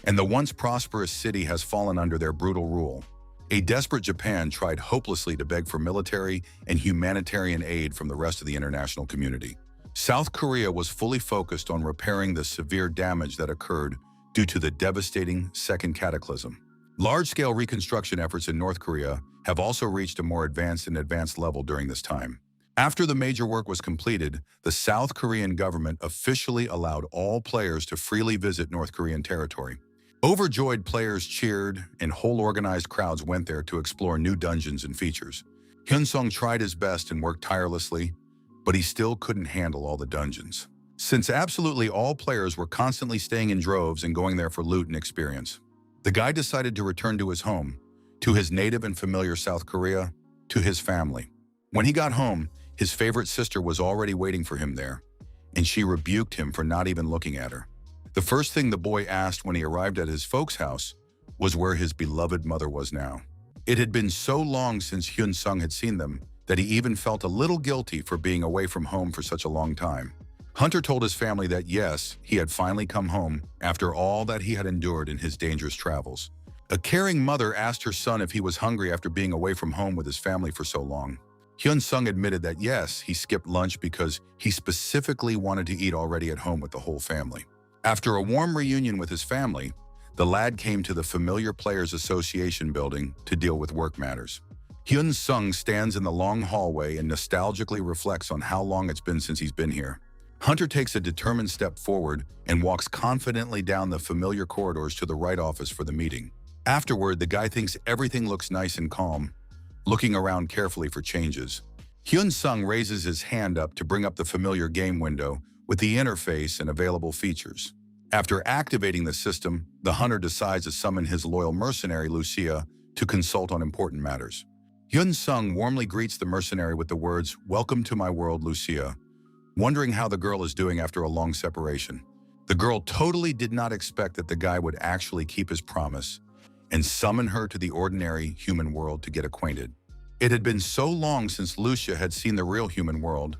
and the once prosperous city has fallen under their brutal rule. A desperate Japan tried hopelessly to beg for military and humanitarian aid from the rest of the international community. South Korea was fully focused on repairing the severe damage that occurred due to the devastating second cataclysm. Large-scale reconstruction efforts in North Korea have also reached a more advanced level during this time. After the major work was completed, the South Korean government officially allowed all players to freely visit North Korean territory. Overjoyed players cheered, and whole organized crowds went there to explore new dungeons and features. Hyun-sung tried his best and worked tirelessly, but he still couldn't handle all the dungeons. Since absolutely all players were constantly staying in droves and going there for loot and experience, the guy decided to return to his home, to his native and familiar South Korea, to his family. When he got home, his favorite sister was already waiting for him there, and she rebuked him for not even looking at her. The first thing the boy asked when he arrived at his folks' house was where his beloved mother was now. It had been so long since Hyun-sung had seen them that he even felt a little guilty for being away from home for such a long time. Hunter told his family that yes, he had finally come home after all that he had endured in his dangerous travels. A caring mother asked her son if he was hungry after being away from home with his family for so long. Hyun-sung admitted that yes, he skipped lunch because he specifically wanted to eat already at home with the whole family. After a warm reunion with his family, the lad came to the familiar Players Association building to deal with work matters. Hyun-sung stands in the long hallway and nostalgically reflects on how long it's been since he's been here. Hunter takes a determined step forward and walks confidently down the familiar corridors to the right office for the meeting. Afterward, the guy thinks everything looks nice and calm, looking around carefully for changes. Hyun-sung raises his hand up to bring up the familiar game window with the interface and available features. After activating the system, the hunter decides to summon his loyal mercenary, Lucia, to consult on important matters. Hyun-sung warmly greets the mercenary with the words, "Welcome to my world, Lucia," wondering how the girl is doing after a long separation. The girl totally did not expect that the guy would actually keep his promise and summon her to the ordinary human world to get acquainted. It had been so long since Lucia had seen the real human world,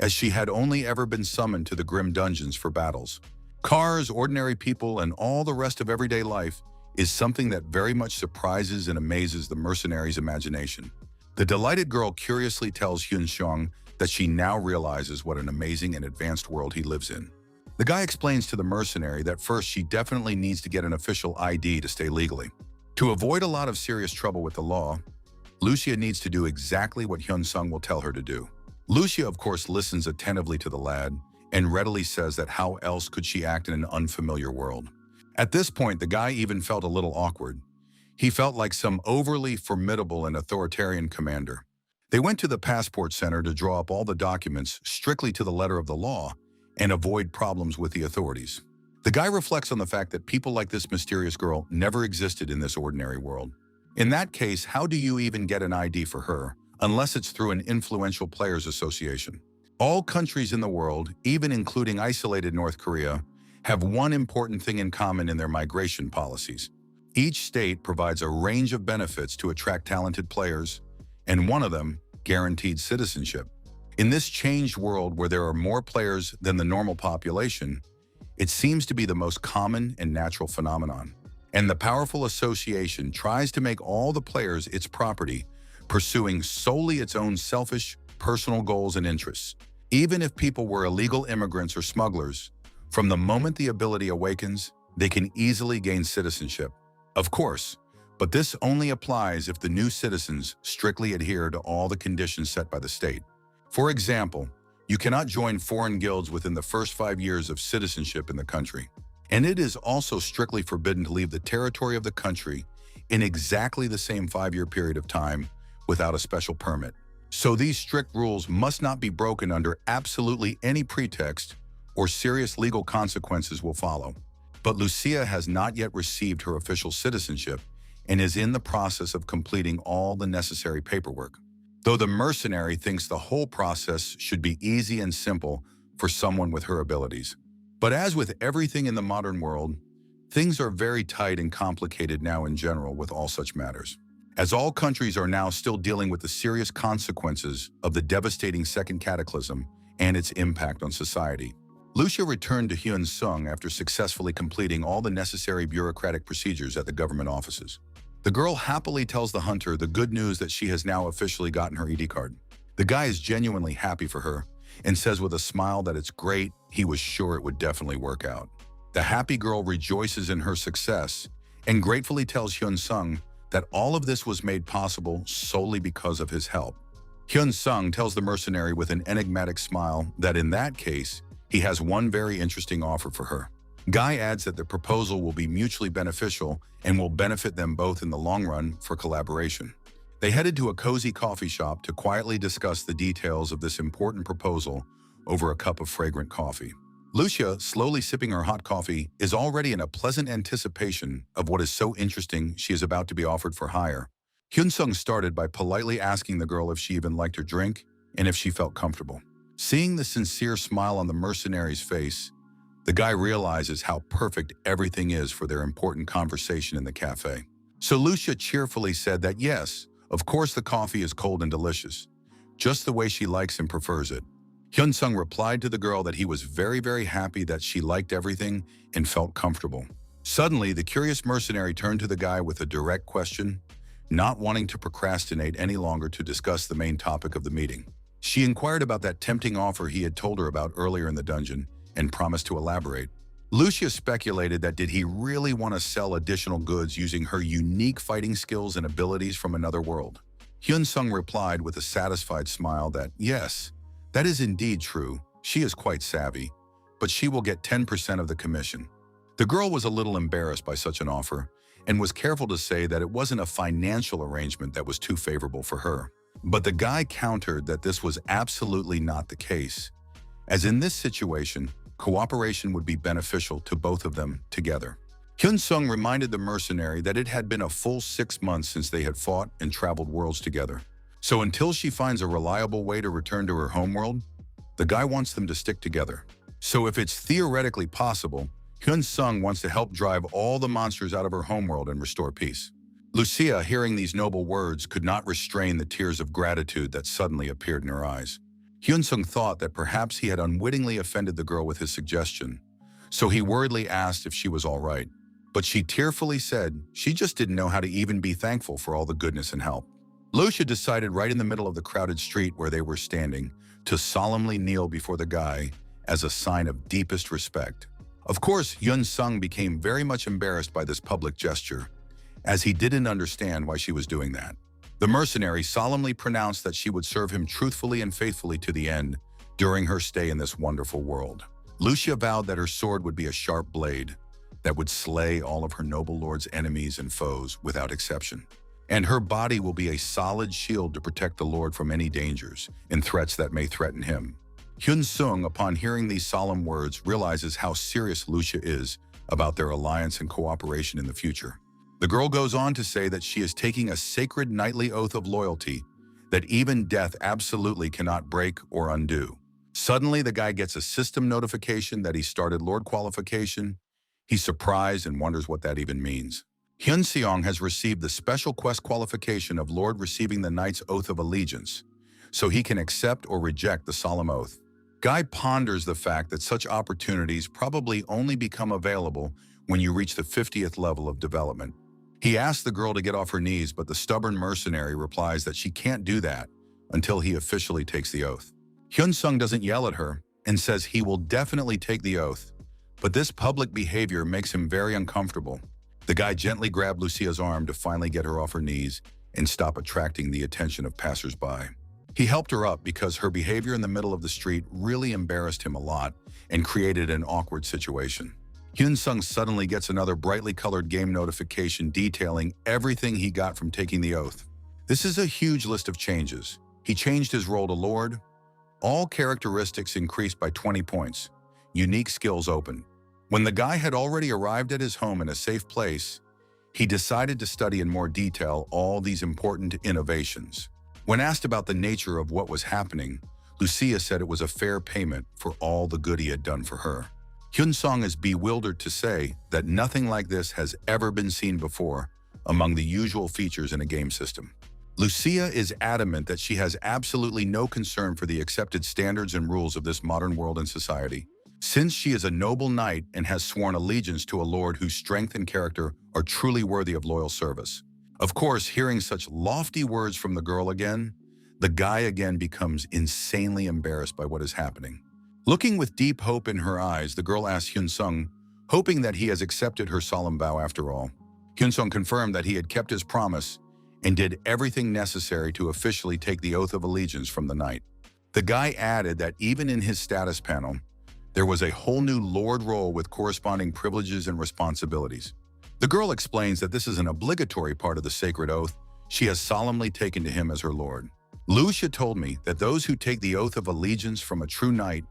as she had only ever been summoned to the grim dungeons for battles. Cars, ordinary people, and all the rest of everyday life is something that very much surprises and amazes the mercenary's imagination. The delighted girl curiously tells Hyun-sung that she now realizes what an amazing and advanced world he lives in. The guy explains to the mercenary that first she definitely needs to get an official ID to stay legally. To avoid a lot of serious trouble with the law, Lucia needs to do exactly what Hyun-sung will tell her to do. Lucia, of course, listens attentively to the lad and readily says that how else could she act in an unfamiliar world. At this point, the guy even felt a little awkward. He felt like some overly formidable and authoritarian commander. They went to the passport center to draw up all the documents strictly to the letter of the law and avoid problems with the authorities. The guy reflects on the fact that people like this mysterious girl never existed in this ordinary world. In that case, how do you even get an ID for her, unless it's through an influential players association? All countries in the world, even including isolated North Korea, have one important thing in common in their migration policies. Each state provides a range of benefits to attract talented players, and one of them, guaranteed citizenship. In this changed world where there are more players than the normal population, it seems to be the most common and natural phenomenon. And the powerful association tries to make all the players its property, pursuing solely its own selfish, personal goals and interests. Even if people were illegal immigrants or smugglers, from the moment the ability awakens, they can easily gain citizenship. Of course, but this only applies if the new citizens strictly adhere to all the conditions set by the state. For example, you cannot join foreign guilds within the first 5 years of citizenship in the country. And it is also strictly forbidden to leave the territory of the country in exactly the same 5-year period of time without a special permit. So these strict rules must not be broken under absolutely any pretext, or serious legal consequences will follow. But Lucia has not yet received her official citizenship and is in the process of completing all the necessary paperwork. Though the mercenary thinks the whole process should be easy and simple for someone with her abilities. But as with everything in the modern world, things are very tight and complicated now in general with all such matters. As all countries are now still dealing with the serious consequences of the devastating second cataclysm and its impact on society. Lucia returned to Hyun-sung after successfully completing all the necessary bureaucratic procedures at the government offices. The girl happily tells the hunter the good news that she has now officially gotten her ID card. The guy is genuinely happy for her and says with a smile that it's great, he was sure it would definitely work out. The happy girl rejoices in her success and gratefully tells Hyun-sung that all of this was made possible solely because of his help. Hyun-sung tells the mercenary with an enigmatic smile that in that case, he has one very interesting offer for her. Guy adds that the proposal will be mutually beneficial and will benefit them both in the long run for collaboration. They headed to a cozy coffee shop to quietly discuss the details of this important proposal over a cup of fragrant coffee. Lucia, slowly sipping her hot coffee, is already in a pleasant anticipation of what is so interesting she is about to be offered for hire. Hyun-sung started by politely asking the girl if she even liked her drink and if she felt comfortable. Seeing the sincere smile on the mercenary's face, the guy realizes how perfect everything is for their important conversation in the cafe. So Lucia cheerfully said that yes, of course the coffee is cold and delicious, just the way she likes and prefers it. Hyun-sung replied to the girl that he was very happy that she liked everything and felt comfortable. Suddenly, the curious mercenary turned to the guy with a direct question, not wanting to procrastinate any longer to discuss the main topic of the meeting. She inquired about that tempting offer he had told her about earlier in the dungeon and promised to elaborate. Lucia speculated that did he really want to sell additional goods using her unique fighting skills and abilities from another world. Hyun-sung replied with a satisfied smile that yes, that is indeed true, she is quite savvy, but she will get 10% of the commission. The girl was a little embarrassed by such an offer and was careful to say that it wasn't a financial arrangement that was too favorable for her. But the guy countered that this was absolutely not the case, as in this situation, cooperation would be beneficial to both of them together. Hyun-sung reminded the mercenary that it had been a full 6 months since they had fought and traveled worlds together. So until she finds a reliable way to return to her homeworld, the guy wants them to stick together. So if it's theoretically possible, Hyun-sung wants to help drive all the monsters out of her homeworld and restore peace. Lucia, hearing these noble words, could not restrain the tears of gratitude that suddenly appeared in her eyes. Hyun-sung thought that perhaps he had unwittingly offended the girl with his suggestion, so he worriedly asked if she was all right. But she tearfully said she just didn't know how to even be thankful for all the goodness and help. Lucia decided right in the middle of the crowded street where they were standing to solemnly kneel before the guy as a sign of deepest respect. Of course, Hyun-sung became very much embarrassed by this public gesture, as he didn't understand why she was doing that. The mercenary solemnly pronounced that she would serve him truthfully and faithfully to the end during her stay in this wonderful world. Lucia vowed that her sword would be a sharp blade that would slay all of her noble lord's enemies and foes without exception. And her body will be a solid shield to protect the Lord from any dangers and threats that may threaten him. Hyun-sung, upon hearing these solemn words, realizes how serious Lucia is about their alliance and cooperation in the future. The girl goes on to say that she is taking a sacred knightly oath of loyalty that even death absolutely cannot break or undo. Suddenly, the guy gets a system notification that he started Lord qualification. He's surprised and wonders what that even means. Hyun-seong has received the special quest qualification of Lord receiving the Knight's Oath of Allegiance, so he can accept or reject the solemn oath. Guy ponders the fact that such opportunities probably only become available when you reach the 50th level of development. He asks the girl to get off her knees, but the stubborn mercenary replies that she can't do that until he officially takes the oath. Hyun-sung doesn't yell at her and says he will definitely take the oath, but this public behavior makes him very uncomfortable. The guy gently grabbed Lucia's arm to finally get her off her knees and stop attracting the attention of passersby. He helped her up because her behavior in the middle of the street really embarrassed him a lot and created an awkward situation. Hyun-sung suddenly gets another brightly colored game notification detailing everything he got from taking the oath. This is a huge list of changes. He changed his role to Lord. All characteristics increased by 20 points. Unique skills open. When the guy had already arrived at his home in a safe place, he decided to study in more detail all these important innovations. When asked about the nature of what was happening, Lucia said it was a fair payment for all the good he had done for her. Hyun-sung is bewildered to say that nothing like this has ever been seen before among the usual features in a game system. Lucia is adamant that she has absolutely no concern for the accepted standards and rules of this modern world and society, since she is a noble knight and has sworn allegiance to a lord whose strength and character are truly worthy of loyal service. Of course, hearing such lofty words from the girl again, The guy again becomes insanely embarrassed by what is happening. Looking with deep hope in her eyes, the girl asks Hyun-sung, hoping that he has accepted her solemn vow after all. Hyun-sung confirmed that he had kept his promise and did everything necessary to officially take the oath of allegiance from the knight. The guy added that even in his status panel, there was a whole new lord role with corresponding privileges and responsibilities. The girl explains that this is an obligatory part of the sacred oath she has solemnly taken to him as her lord. Lucia told me that those who take the oath of allegiance from a true knight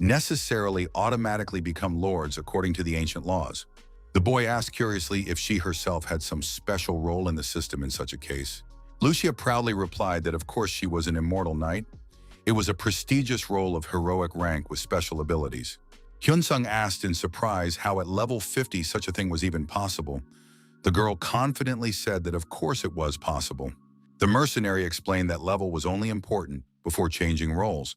necessarily automatically become lords according to the ancient laws. The boy asked curiously if she herself had some special role in the system in such a case. Lucia proudly replied that of course she was an immortal knight. It was a prestigious role of heroic rank with special abilities. Hyun-sung asked in surprise how at level 50 such a thing was even possible. The girl confidently said that of course it was possible. The mercenary explained that level was only important before changing roles,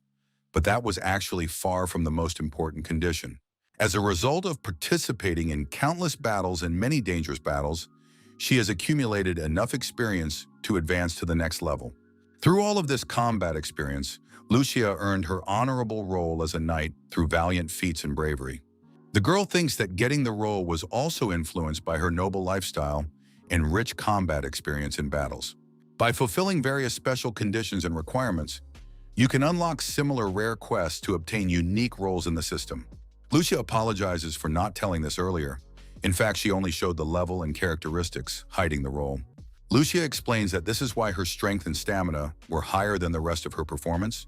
but that was actually far from the most important condition. As a result of participating in countless battles and many dangerous battles, she has accumulated enough experience to advance to the next level. Through all of this combat experience, Lucia earned her honorable role as a knight through valiant feats and bravery. The girl thinks that getting the role was also influenced by her noble lifestyle and rich combat experience in battles. By fulfilling various special conditions and requirements, you can unlock similar rare quests to obtain unique roles in the system. Lucia apologizes for not telling this earlier. In fact, she only showed the level and characteristics, hiding the role. Lucia explains that this is why her strength and stamina were higher than the rest of her performance.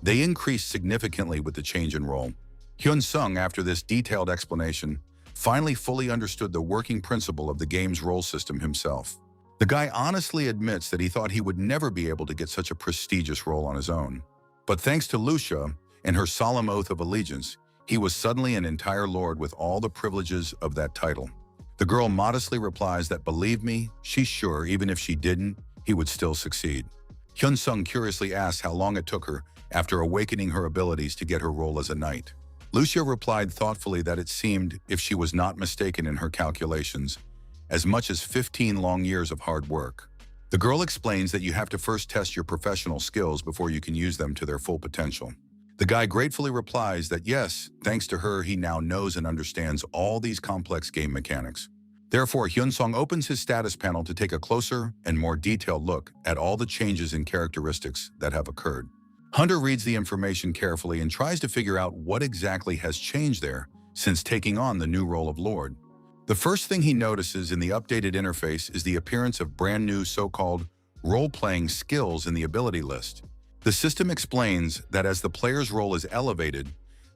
They increased significantly with the change in role. Hyun-sung, after this detailed explanation, finally fully understood the working principle of the game's role system himself. The guy honestly admits that he thought he would never be able to get such a prestigious role on his own. But thanks to Lucia and her solemn oath of allegiance, he was suddenly an entire lord with all the privileges of that title. The girl modestly replies that believe me, she's sure even if she didn't, he would still succeed. Hyun-sung curiously asks how long it took her after awakening her abilities to get her role as a knight. Lucia replied thoughtfully that it seemed, if she was not mistaken in her calculations, as much as 15 long years of hard work. The girl explains that you have to first test your professional skills before you can use them to their full potential. The guy gratefully replies that yes, thanks to her, he now knows and understands all these complex game mechanics. Therefore, Hyun-sung opens his status panel to take a closer and more detailed look at all the changes in characteristics that have occurred. Hunter reads the information carefully and tries to figure out what exactly has changed there since taking on the new role of Lord. The first thing he notices in the updated interface is the appearance of brand new so-called role-playing skills in the ability list. The system explains that as the player's role is elevated,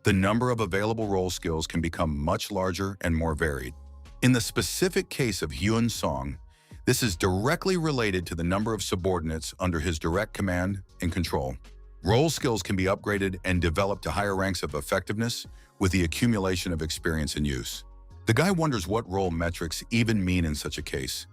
the number of available role skills can become much larger and more varied. In the specific case of Hyun-sung, this is directly related to the number of subordinates under his direct command and control. Role skills can be upgraded and developed to higher ranks of effectiveness with the accumulation of experience and use. The guy wonders what role metrics even mean in such a case.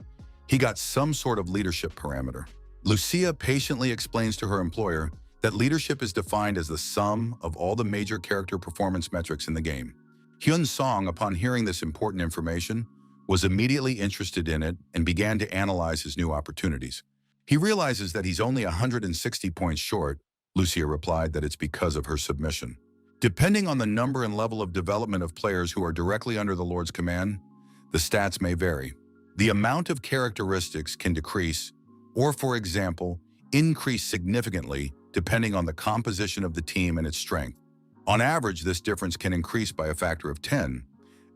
He got some sort of leadership parameter. Lucia patiently explains to her employer that leadership is defined as the sum of all the major character performance metrics in the game. Hyun-sung, upon hearing this important information, was immediately interested in it and began to analyze his new opportunities. He realizes that he's only 160 points short. Lucia replied that it's because of her submission. Depending on the number and level of development of players who are directly under the Lord's command, the stats may vary. The amount of characteristics can decrease or, for example, increase significantly depending on the composition of the team and its strength. On average, this difference can increase by a factor of 10,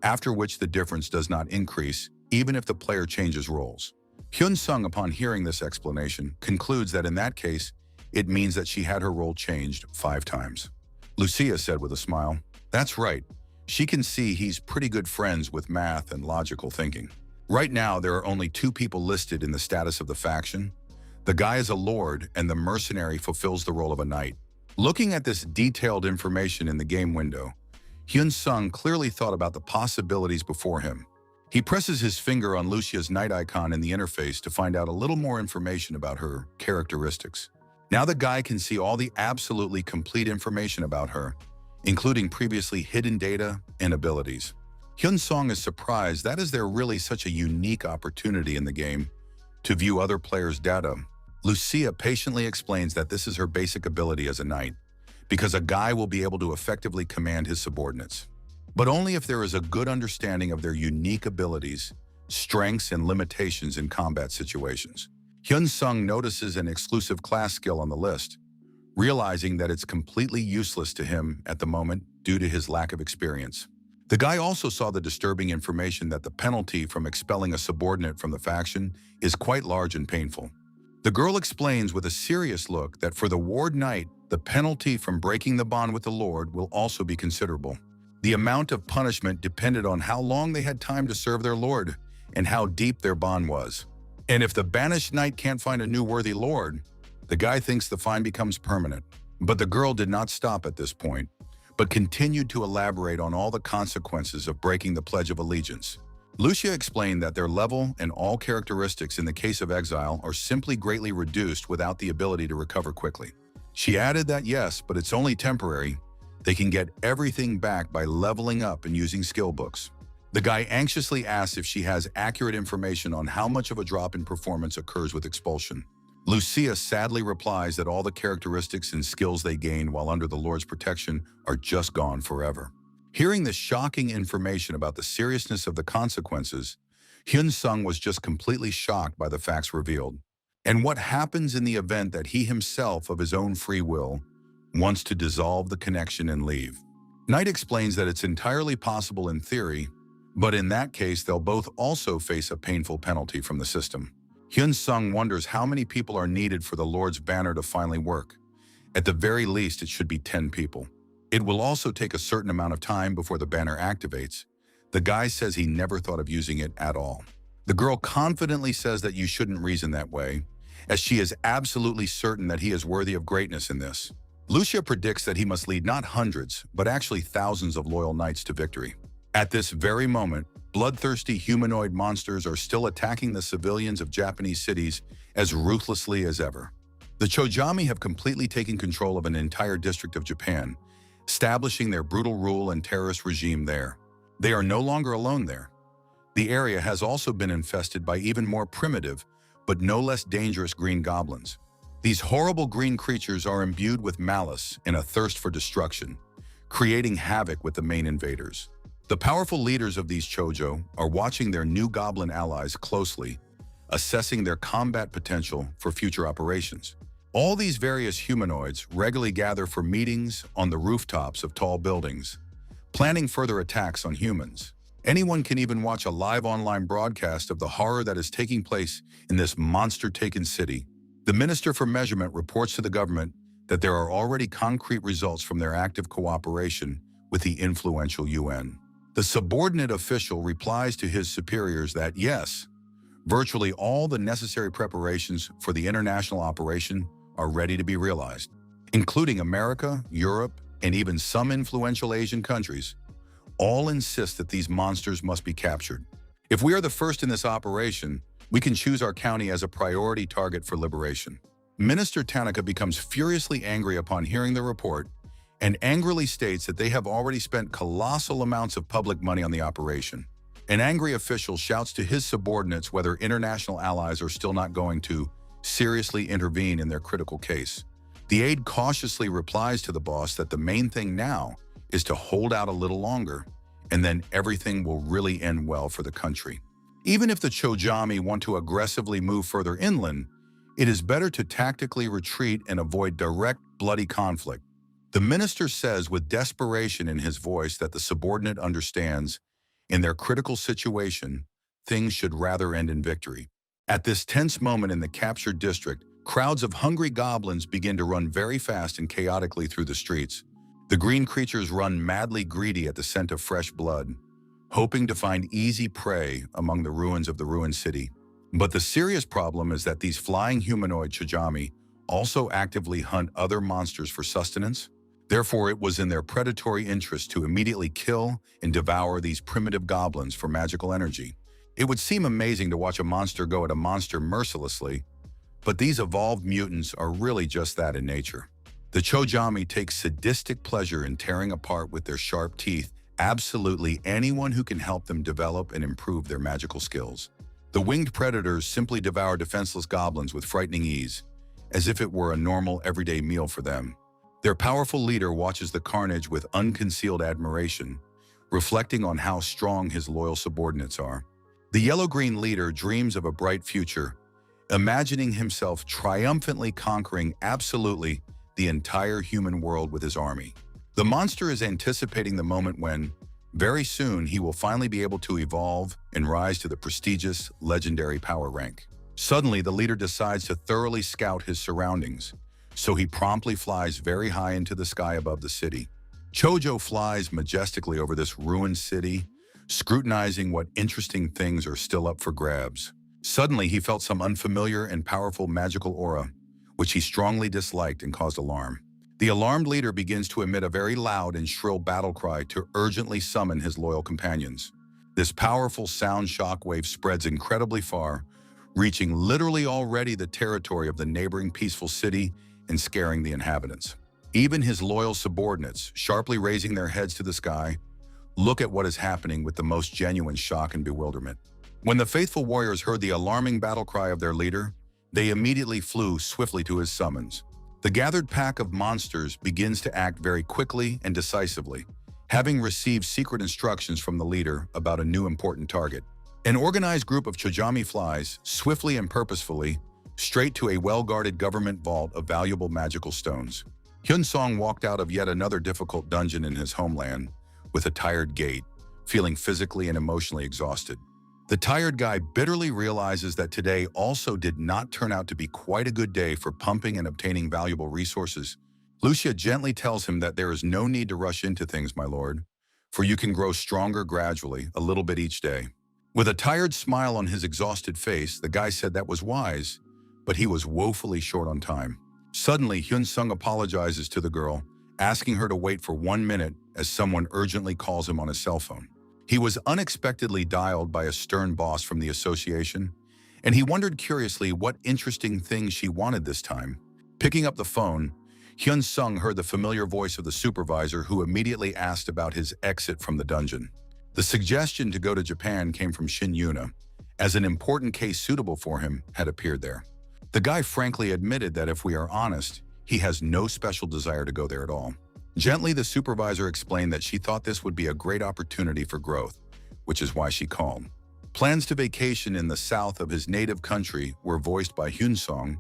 after which the difference does not increase even if the player changes roles. Hyun-sung, upon hearing this explanation, concludes that in that case, it means that she had her role changed 5 times. Lucia said with a smile, "That's right. She can see he's pretty good friends with math and logical thinking." Right now, there are only 2 people listed in the status of the faction. The guy is a lord, and the mercenary fulfills the role of a knight. Looking at this detailed information in the game window, Hyun-sung clearly thought about the possibilities before him. He presses his finger on Lucia's knight icon in the interface to find out a little more information about her characteristics. Now the guy can see all the absolutely complete information about her, including previously hidden data and abilities. Hyun-sung is surprised that is there really such a unique opportunity in the game to view other players' data. Lucia patiently explains that this is her basic ability as a knight, because a guy will be able to effectively command his subordinates. But only if there is a good understanding of their unique abilities, strengths, and limitations in combat situations. Hyun-sung notices an exclusive class skill on the list, realizing that it's completely useless to him at the moment due to his lack of experience. The guy also saw the disturbing information that the penalty from expelling a subordinate from the faction is quite large and painful. The girl explains with a serious look that for the ward knight, the penalty from breaking the bond with the lord will also be considerable. The amount of punishment depended on how long they had time to serve their lord and how deep their bond was. And if the banished knight can't find a new worthy lord, the guy thinks the fine becomes permanent. But the girl did not stop at this point, but continued to elaborate on all the consequences of breaking the Pledge of Allegiance. Lucia explained that their level and all characteristics in the case of exile are simply greatly reduced without the ability to recover quickly. She added that yes, but it's only temporary. They can get everything back by leveling up and using skill books. The guy anxiously asks if she has accurate information on how much of a drop in performance occurs with expulsion. Lucia sadly replies that all the characteristics and skills they gained while under the Lord's protection are just gone forever. Hearing this shocking information about the seriousness of the consequences, Hyun-sung was just completely shocked by the facts revealed. And what happens in the event that he himself, of his own free will, wants to dissolve the connection and leave? Knight explains that it's entirely possible in theory, but in that case they'll both also face a painful penalty from the system. Hyun-sung wonders how many people are needed for the Lord's banner to finally work. At the very least, it should be 10 people. It will also take a certain amount of time before the banner activates. The guy says he never thought of using it at all. The girl confidently says that you shouldn't reason that way, as she is absolutely certain that he is worthy of greatness in this. Lucia predicts that he must lead not hundreds, but actually thousands of loyal knights to victory. At this very moment, bloodthirsty humanoid monsters are still attacking the civilians of Japanese cities as ruthlessly as ever. The Chojami have completely taken control of an entire district of Japan, establishing their brutal rule and terrorist regime there. They are no longer alone there. The area has also been infested by even more primitive, but no less dangerous green goblins. These horrible green creatures are imbued with malice and a thirst for destruction, creating havoc with the main invaders. The powerful leaders of these Chojo are watching their new goblin allies closely, assessing their combat potential for future operations. All these various humanoids regularly gather for meetings on the rooftops of tall buildings, planning further attacks on humans. Anyone can even watch a live online broadcast of the horror that is taking place in this monster-taken city. The Minister for Measurement reports to the government that there are already concrete results from their active cooperation with the influential UN. The subordinate official replies to his superiors that yes, virtually all the necessary preparations for the international operation are ready to be realized, including America, Europe, and even some influential Asian countries. All insist that these monsters must be captured. If we are the first in this operation, we can choose our county as a priority target for liberation. Minister Tanaka becomes furiously angry upon hearing the report and angrily states that they have already spent colossal amounts of public money on the operation. An angry official shouts to his subordinates whether international allies are still not going to seriously intervene in their critical case. The aide cautiously replies to the boss that the main thing now is to hold out a little longer, and then everything will really end well for the country. Even if the Chojami want to aggressively move further inland, it is better to tactically retreat and avoid direct, bloody conflict. The minister says with desperation in his voice that the subordinate understands, in their critical situation, things should rather end in victory. At this tense moment in the captured district, crowds of hungry goblins begin to run very fast and chaotically through the streets. The green creatures run madly greedy at the scent of fresh blood, hoping to find easy prey among the ruins of the ruined city. But the serious problem is that these flying humanoid Chojami also actively hunt other monsters for sustenance. Therefore, it was in their predatory interest to immediately kill and devour these primitive goblins for magical energy. It would seem amazing to watch a monster go at a monster mercilessly, but these evolved mutants are really just that in nature. The Chojami take sadistic pleasure in tearing apart with their sharp teeth absolutely anyone who can help them develop and improve their magical skills. The winged predators simply devour defenseless goblins with frightening ease, as if it were a normal, everyday meal for them. Their powerful leader watches the carnage with unconcealed admiration, reflecting on how strong his loyal subordinates are. The yellow-green leader dreams of a bright future, imagining himself triumphantly conquering absolutely the entire human world with his army. The monster is anticipating the moment when, very soon, he will finally be able to evolve and rise to the prestigious, legendary power rank. Suddenly, the leader decides to thoroughly scout his surroundings, so he promptly flies very high into the sky above the city. Chojo flies majestically over this ruined city, scrutinizing what interesting things are still up for grabs. Suddenly, he felt some unfamiliar and powerful magical aura, which he strongly disliked and caused alarm. The alarmed leader begins to emit a very loud and shrill battle cry to urgently summon his loyal companions. This powerful sound shockwave spreads incredibly far, reaching literally already the territory of the neighboring peaceful city and scaring the inhabitants. Even his loyal subordinates, sharply raising their heads to the sky, look at what is happening with the most genuine shock and bewilderment. When the faithful warriors heard the alarming battle cry of their leader, they immediately flew swiftly to his summons. The gathered pack of monsters begins to act very quickly and decisively, having received secret instructions from the leader about a new important target. An organized group of Chojami flies, swiftly and purposefully, straight to a well-guarded government vault of valuable magical stones. Hyun-song walked out of yet another difficult dungeon in his homeland, with a tired gait, feeling physically and emotionally exhausted. The tired guy bitterly realizes that today also did not turn out to be quite a good day for pumping and obtaining valuable resources. Lucia gently tells him that there is no need to rush into things, my lord, for you can grow stronger gradually, a little bit each day. With a tired smile on his exhausted face, the guy said that was wise, but he was woefully short on time. Suddenly, Hyun-sung apologizes to the girl, asking her to wait for 1 minute as someone urgently calls him on his cell phone. He was unexpectedly dialed by a stern boss from the association, and he wondered curiously what interesting thing she wanted this time. Picking up the phone, Hyun-sung heard the familiar voice of the supervisor, who immediately asked about his exit from the dungeon. The suggestion to go to Japan came from Shin Yuna, as an important case suitable for him had appeared there. The guy frankly admitted that if we are honest, he has no special desire to go there at all. Gently, the supervisor explained that she thought this would be a great opportunity for growth, which is why she called. Plans to vacation in the south of his native country were voiced by Hyun-song,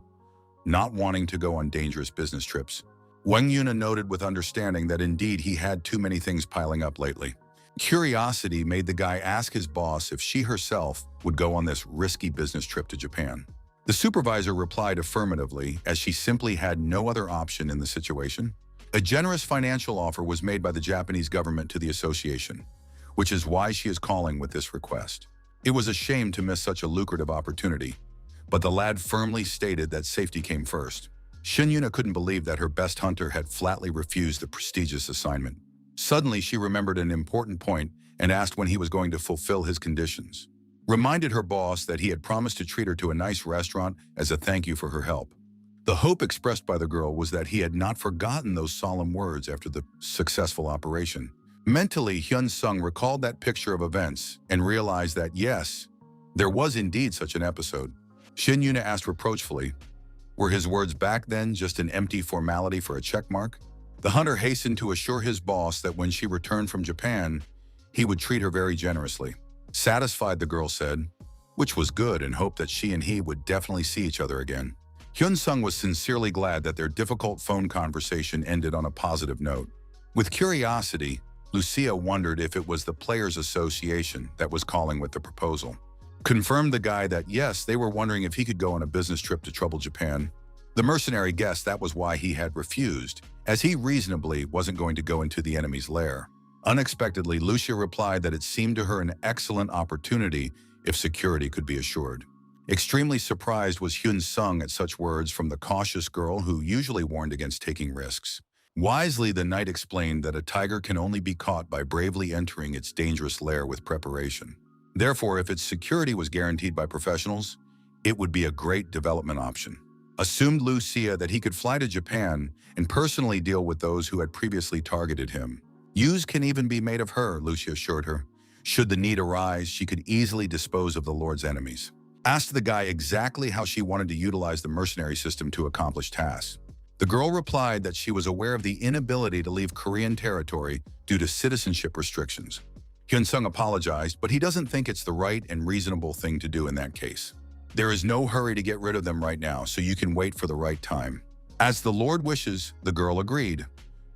not wanting to go on dangerous business trips. Wang Yuna noted with understanding that indeed he had too many things piling up lately. Curiosity made the guy ask his boss if she herself would go on this risky business trip to Japan. The supervisor replied affirmatively, as she simply had no other option in the situation. A generous financial offer was made by the Japanese government to the association, which is why she is calling with this request. It was a shame to miss such a lucrative opportunity, but the lad firmly stated that safety came first. Shin Yuna couldn't believe that her best hunter had flatly refused the prestigious assignment. Suddenly, she remembered an important point and asked when he was going to fulfill his conditions. Reminded her boss that he had promised to treat her to a nice restaurant as a thank you for her help. The hope expressed by the girl was that he had not forgotten those solemn words after the successful operation. Mentally, Hyun-sung recalled that picture of events and realized that, yes, there was indeed such an episode. Shin Yuna asked reproachfully, were his words back then just an empty formality for a checkmark? The hunter hastened to assure his boss that when she returned from Japan, he would treat her very generously. Satisfied, the girl said, which was good, and hoped that she and he would definitely see each other again. Hyun-sung was sincerely glad that their difficult phone conversation ended on a positive note. With curiosity, Lucia wondered if it was the Players Association that was calling with the proposal. Confirmed the guy that yes, they were wondering if he could go on a business trip to trouble Japan. The mercenary guessed that was why he had refused, as he reasonably wasn't going to go into the enemy's lair. Unexpectedly, Lucia replied that it seemed to her an excellent opportunity if security could be assured. Extremely surprised was Hyun-sung at such words from the cautious girl who usually warned against taking risks. Wisely, the knight explained that a tiger can only be caught by bravely entering its dangerous lair with preparation. Therefore, if its security was guaranteed by professionals, it would be a great development option. Assumed Lucia that he could fly to Japan and personally deal with those who had previously targeted him. Use can even be made of her, Lucia assured her. Should the need arise, she could easily dispose of the Lord's enemies. asked the guy exactly how she wanted to utilize the mercenary system to accomplish tasks. The girl replied that she was aware of the inability to leave Korean territory due to citizenship restrictions. Hyun-sung apologized, but he doesn't think it's the right and reasonable thing to do in that case. There is no hurry to get rid of them right now, so you can wait for the right time. As the Lord wishes, the girl agreed,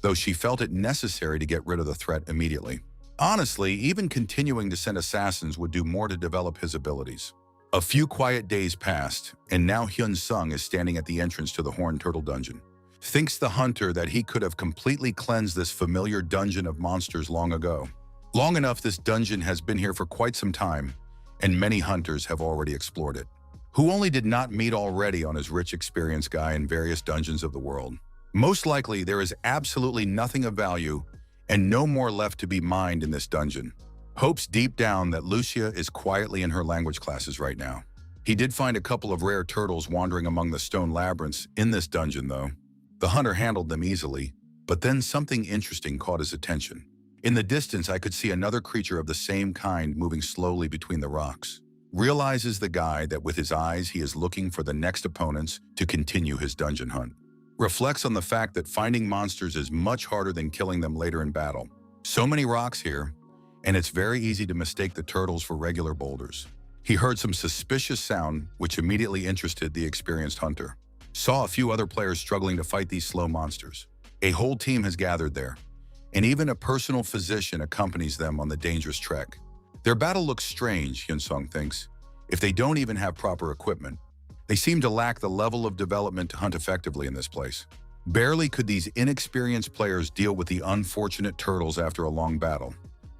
though she felt it necessary to get rid of the threat immediately. Honestly, even continuing to send assassins would do more to develop his abilities. A few quiet days passed, and now Hyun-sung is standing at the entrance to the Horned Turtle dungeon. Thinks the hunter that he could have completely cleansed this familiar dungeon of monsters long ago. Long enough, this dungeon has been here for quite some time, and many hunters have already explored it. Who only did not meet already on his rich experience guy in various dungeons of the world. Most likely, there is absolutely nothing of value and no more left to be mined in this dungeon. Hopes deep down that Lucia is quietly in her language classes right now. He did find a couple of rare turtles wandering among the stone labyrinths in this dungeon though. The hunter handled them easily, but then something interesting caught his attention. In the distance, I could see another creature of the same kind moving slowly between the rocks. Realizes the guy that with his eyes he is looking for the next opponents to continue his dungeon hunt. Reflects on the fact that finding monsters is much harder than killing them later in battle. So many rocks here, and it's very easy to mistake the turtles for regular boulders. He heard some suspicious sound, which immediately interested the experienced hunter. Saw a few other players struggling to fight these slow monsters. A whole team has gathered there, and even a personal physician accompanies them on the dangerous trek. Their battle looks strange, Hyun-sung thinks. If they don't even have proper equipment, they seem to lack the level of development to hunt effectively in this place. Barely could these inexperienced players deal with the unfortunate turtles after a long battle.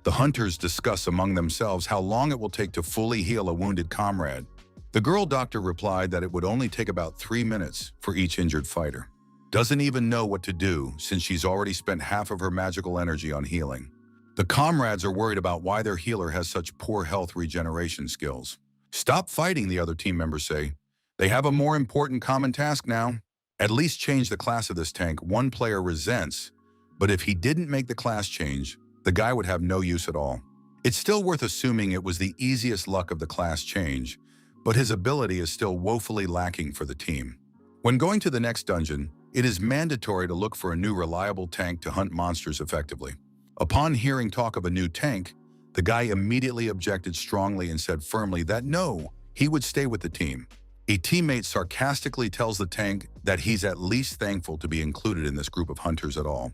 The hunters discuss among themselves how long it will take to fully heal a wounded comrade. The girl doctor replied that it would only take about 3 minutes for each injured fighter. Doesn't even know what to do since she's already spent half of her magical energy on healing. The comrades are worried about why their healer has such poor health regeneration skills. Stop fighting, the other team members say. They have a more important common task now. At least change the class of this tank, one player resents, but if he didn't make the class change, the guy would have no use at all. It's still worth assuming it was the easiest luck of the class change, but his ability is still woefully lacking for the team. When going to the next dungeon, it is mandatory to look for a new reliable tank to hunt monsters effectively. Upon hearing talk of a new tank, the guy immediately objected strongly and said firmly that no, he would stay with the team. A teammate sarcastically tells the tank that he's at least thankful to be included in this group of hunters at all.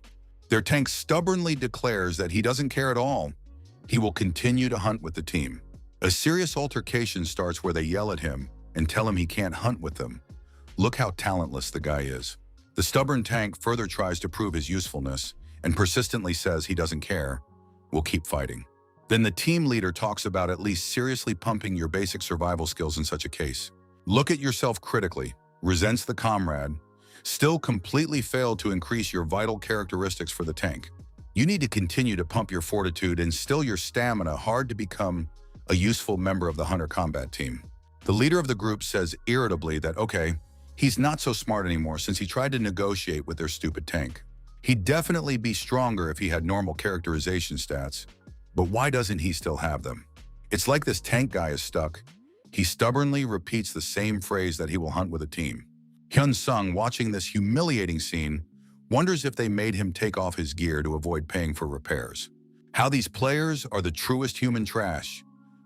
Their tank stubbornly declares that he doesn't care at all. He will continue to hunt with the team. A serious altercation starts where they yell at him and tell him he can't hunt with them. Look how talentless the guy is. The stubborn tank further tries to prove his usefulness and persistently says he doesn't care. We'll keep fighting. Then the team leader talks about at least seriously pumping your basic survival skills in such a case. Look at yourself critically, resents the comrade, still completely failed to increase your vital characteristics for the tank. You need to continue to pump your fortitude and still your stamina hard to become a useful member of the hunter combat team. The leader of the group says irritably that okay, he's not so smart anymore since he tried to negotiate with their stupid tank. He'd definitely be stronger if he had normal characterization stats, but why doesn't he still have them? It's like this tank guy is stuck. He stubbornly repeats the same phrase that he will hunt with a team. Hyun-sung, watching this humiliating scene, wonders if they made him take off his gear to avoid paying for repairs. How these players are the truest human trash.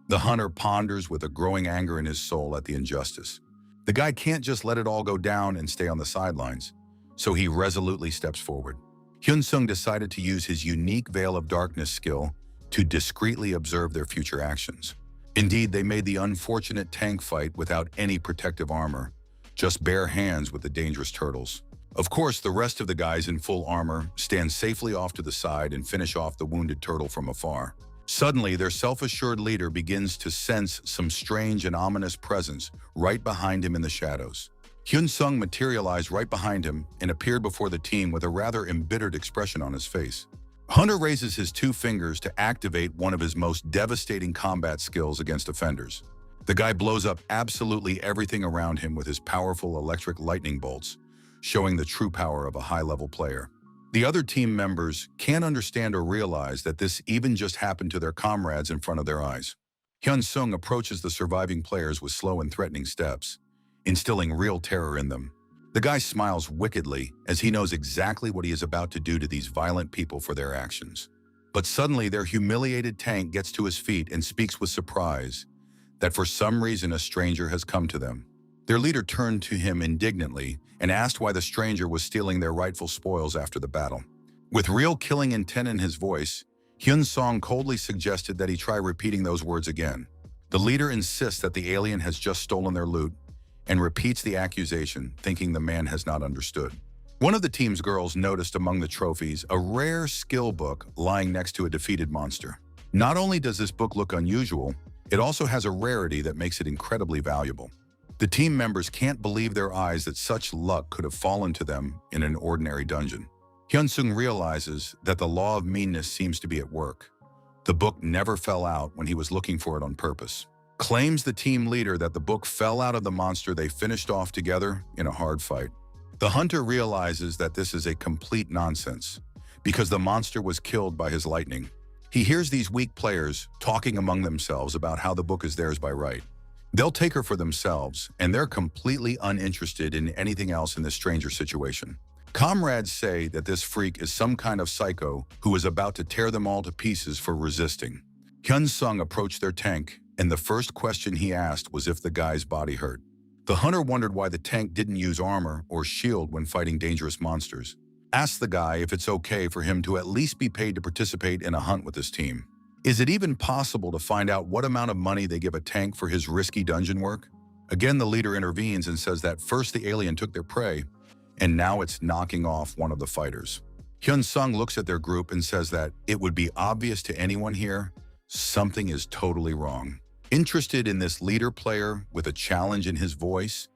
The hunter ponders with a growing anger in his soul at the injustice. The guy can't just let it all go down and stay on the sidelines, so he resolutely steps forward. Hyun-sung decided to use his unique Veil of Darkness skill to discreetly observe their future actions. Indeed, they made the unfortunate tank fight without any protective armor, just bare hands with the dangerous turtles. Of course, the rest of the guys in full armor stand safely off to the side and finish off the wounded turtle from afar. Suddenly, their self-assured leader begins to sense some strange and ominous presence right behind him in the shadows. Hyun-sung materialized right behind him and appeared before the team with a rather embittered expression on his face. Hunter raises his 2 fingers to activate one of his most devastating combat skills against offenders. The guy blows up absolutely everything around him with his powerful electric lightning bolts, showing the true power of a high-level player. The other team members can't understand or realize that this even just happened to their comrades in front of their eyes. Hyun-sung approaches the surviving players with slow and threatening steps, instilling real terror in them. The guy smiles wickedly as he knows exactly what he is about to do to these violent people for their actions. But suddenly their humiliated tank gets to his feet and speaks with surprise that for some reason a stranger has come to them. Their leader turned to him indignantly and asked why the stranger was stealing their rightful spoils after the battle. With real killing intent in his voice, Hyun-sung coldly suggested that he try repeating those words again. The leader insists that the alien has just stolen their loot and repeats the accusation, thinking the man has not understood. One of the team's girls noticed among the trophies a rare skill book lying next to a defeated monster. Not only does this book look unusual, it also has a rarity that makes it incredibly valuable. The team members can't believe their eyes that such luck could have fallen to them in an ordinary dungeon. Hyun-sung realizes that the law of meanness seems to be at work. The book never fell out when he was looking for it on purpose. Claims the team leader that the book fell out of the monster they finished off together in a hard fight. The hunter realizes that this is a complete nonsense, because the monster was killed by his lightning. He hears these weak players talking among themselves about how the book is theirs by right. They'll take her for themselves, and they're completely uninterested in anything else in this stranger situation. Comrades say that this freak is some kind of psycho who is about to tear them all to pieces for resisting. Hyun-sung approached their tank, and the first question he asked was if the guy's body hurt. The hunter wondered why the tank didn't use armor or shield when fighting dangerous monsters. Asked the guy if it's okay for him to at least be paid to participate in a hunt with his team. Is it even possible to find out what amount of money they give a tank for his risky dungeon work? Again, the leader intervenes and says that first the alien took their prey, and now it's knocking off one of the fighters. Hyun-sung looks at their group and says that it would be obvious to anyone here, something is totally wrong. Interested in this leader player with a challenge in his voice,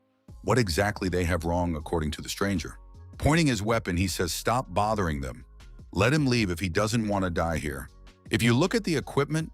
what exactly they have wrong according to the stranger. Pointing his weapon, he says stop bothering them. Let him leave if he doesn't want to die here. If you look at the equipment,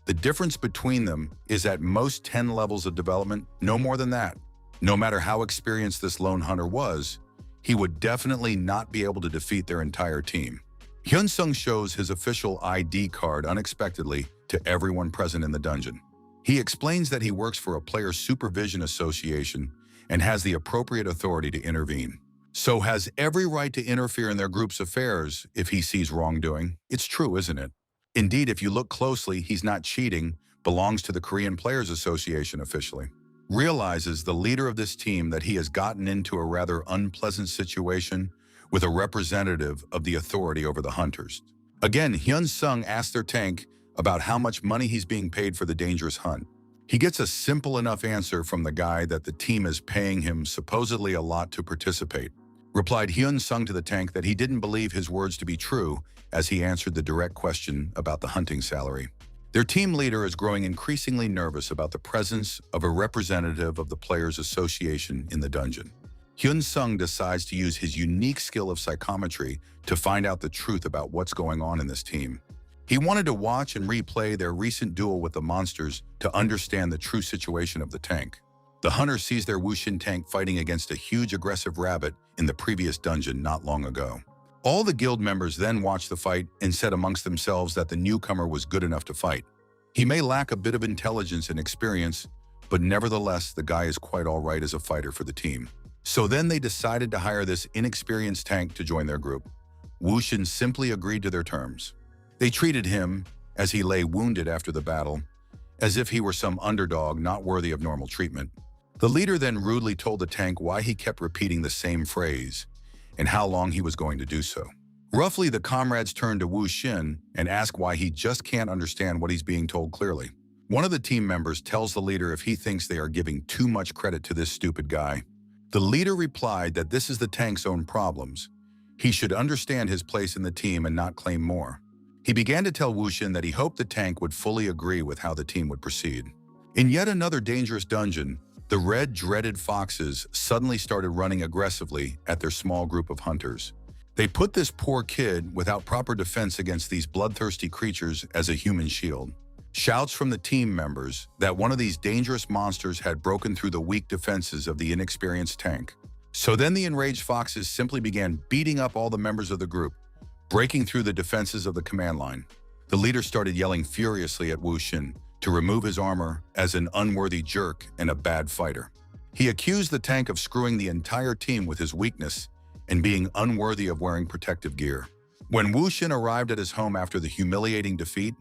the difference between them is at most 10 levels of development, no more than that. No matter how experienced this lone hunter was, he would definitely not be able to defeat their entire team. Hyun-sung shows his official ID card unexpectedly to everyone present in the dungeon. He explains that he works for a player supervision association and has the appropriate authority to intervene. So has every right to interfere in their group's affairs if he sees wrongdoing. It's true, isn't it? Indeed, if you look closely, he's not cheating, belongs to the Korean Players Association officially. Realizes the leader of this team that he has gotten into a rather unpleasant situation with a representative of the authority over the hunters. Again, Hyun-sung asks their tank about how much money he's being paid for the dangerous hunt. He gets a simple enough answer from the guy that the team is paying him supposedly a lot to participate. Replied Hyun-sung to the tank that he didn't believe his words to be true as he answered the direct question about the hunting salary. Their team leader is growing increasingly nervous about the presence of a representative of the Players Association in the dungeon. Hyun-sung decides to use his unique skill of psychometry to find out the truth about what's going on in this team. He wanted to watch and replay their recent duel with the monsters to understand the true situation of the tank. The hunter sees their Wuxin tank fighting against a huge aggressive rabbit in the previous dungeon not long ago. All the guild members then watch the fight and said amongst themselves that the newcomer was good enough to fight. He may lack a bit of intelligence and experience, but nevertheless, the guy is quite all right as a fighter for the team. So then they decided to hire this inexperienced tank to join their group. Wuxin simply agreed to their terms. They treated him, as he lay wounded after the battle, as if he were some underdog not worthy of normal treatment. The leader then rudely told the tank why he kept repeating the same phrase and how long he was going to do so. Roughly, the comrades turn to Wu Xin and ask why he just can't understand what he's being told clearly. One of the team members tells the leader if he thinks they are giving too much credit to this stupid guy. The leader replied that this is the tank's own problems. He should understand his place in the team and not claim more. He began to tell Wu Xin that he hoped the tank would fully agree with how the team would proceed. In yet another dangerous dungeon, the red dreaded foxes suddenly started running aggressively at their small group of hunters. They put this poor kid without proper defense against these bloodthirsty creatures as a human shield. Shouts from the team members that one of these dangerous monsters had broken through the weak defenses of the inexperienced tank. So then the enraged foxes simply began beating up all the members of the group, breaking through the defenses of the command line. The leader started yelling furiously at Wu Xin to remove his armor as an unworthy jerk and a bad fighter. He accused the tank of screwing the entire team with his weakness and being unworthy of wearing protective gear. When Wu Xin arrived at his home after the humiliating defeat,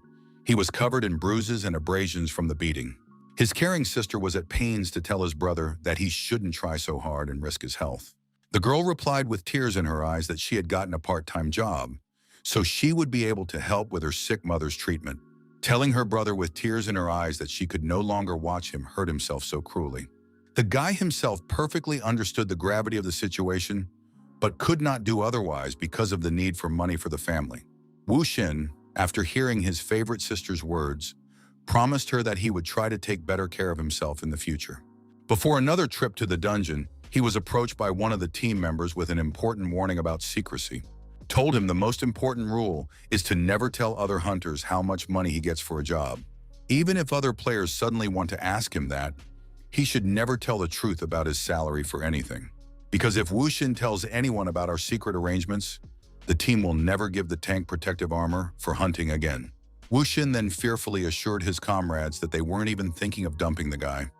he was covered in bruises and abrasions from the beating. His caring sister was at pains to tell his brother that he shouldn't try so hard and risk his health. The girl replied with tears in her eyes that she had gotten a part-time job, so she would be able to help with her sick mother's treatment, telling her brother with tears in her eyes that she could no longer watch him hurt himself so cruelly. The guy himself perfectly understood the gravity of the situation, but could not do otherwise because of the need for money for the family. Wu Xin, after hearing his favorite sister's words, promised her that he would try to take better care of himself in the future. Before another trip to the dungeon, he was approached by one of the team members with an important warning about secrecy. Told him the most important rule is to never tell other hunters how much money he gets for a job. Even if other players suddenly want to ask him that, he should never tell the truth about his salary for anything. Because if Wu Xin tells anyone about our secret arrangements, the team will never give the tank protective armor for hunting again. Wu Xin then fearfully assured his comrades that they weren't even thinking of dumping the guy,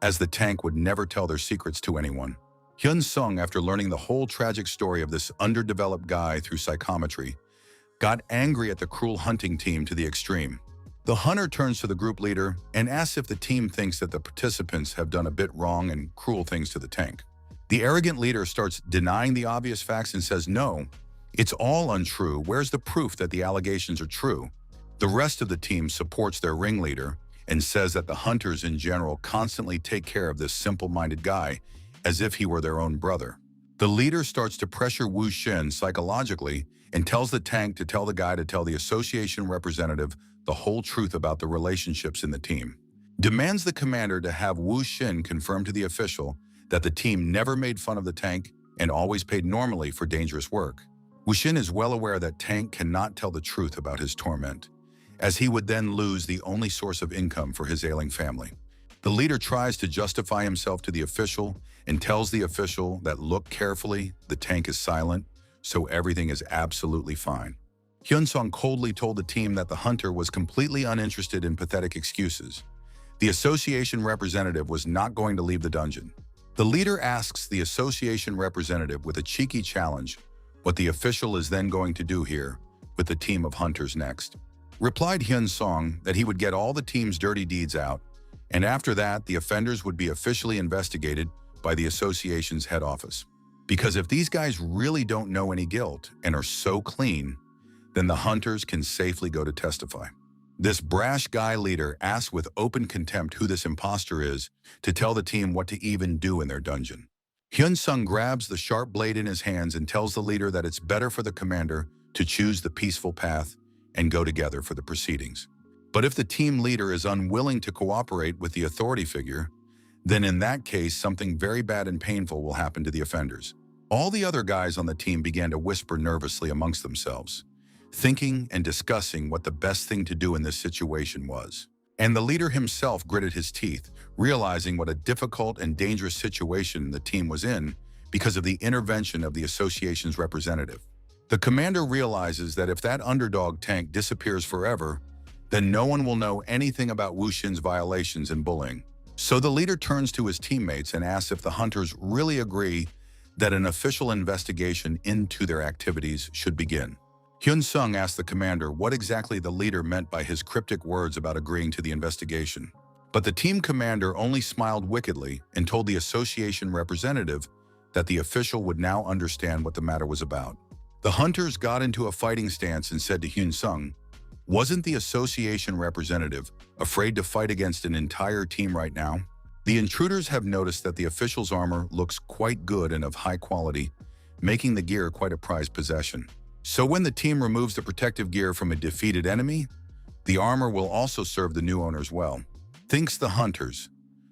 as the tank would never tell their secrets to anyone. Hyun Sung, after learning the whole tragic story of this underdeveloped guy through psychometry, got angry at the cruel hunting team to the extreme. The hunter turns to the group leader and asks if the team thinks that the participants have done a bit wrong and cruel things to the tank. The arrogant leader starts denying the obvious facts and says, "No, it's all untrue. Where's the proof that the allegations are true?" The rest of the team supports their ringleader and says that the hunters in general constantly take care of this simple-minded guy as if he were their own brother. The leader starts to pressure Wu Xin psychologically and tells the tank to tell the guy to tell the association representative the whole truth about the relationships in the team. Demands the commander to have Wu Xin confirm to the official that the team never made fun of the tank and always paid normally for dangerous work. Wu Xin is well aware that Tank cannot tell the truth about his torment, as he would then lose the only source of income for his ailing family. The leader tries to justify himself to the official and tells the official that look carefully, the tank is silent, so everything is absolutely fine. Hyun Sung coldly told the team that the hunter was completely uninterested in pathetic excuses. The association representative was not going to leave the dungeon. The leader asks the association representative with a cheeky challenge what the official is then going to do here with the team of hunters next. Replied Hyun Sung that he would get all the team's dirty deeds out, and after that, the offenders would be officially investigated by the association's head office. Because if these guys really don't know any guilt and are so clean, then the hunters can safely go to testify. This brash guy leader asks with open contempt who this imposter is to tell the team what to even do in their dungeon. Hyun Sung grabs the sharp blade in his hands and tells the leader that it's better for the commander to choose the peaceful path and go together for the proceedings. But if the team leader is unwilling to cooperate with the authority figure, then in that case, something very bad and painful will happen to the offenders. All the other guys on the team began to whisper nervously amongst themselves, thinking and discussing what the best thing to do in this situation was. And the leader himself gritted his teeth, realizing what a difficult and dangerous situation the team was in because of the intervention of the association's representative. The commander realizes that if that underdog tank disappears forever, then no one will know anything about Wu Xin's violations and bullying. So the leader turns to his teammates and asks if the hunters really agree that an official investigation into their activities should begin. Hyun Sung asked the commander what exactly the leader meant by his cryptic words about agreeing to the investigation. But the team commander only smiled wickedly and told the association representative that the official would now understand what the matter was about. The hunters got into a fighting stance and said to Hyun Sung, "Wasn't the association representative afraid to fight against an entire team right now? The intruders have noticed that the official's armor looks quite good and of high quality, making the gear quite a prized possession. So when the team removes the protective gear from a defeated enemy, the armor will also serve the new owners well." Thinks the hunters.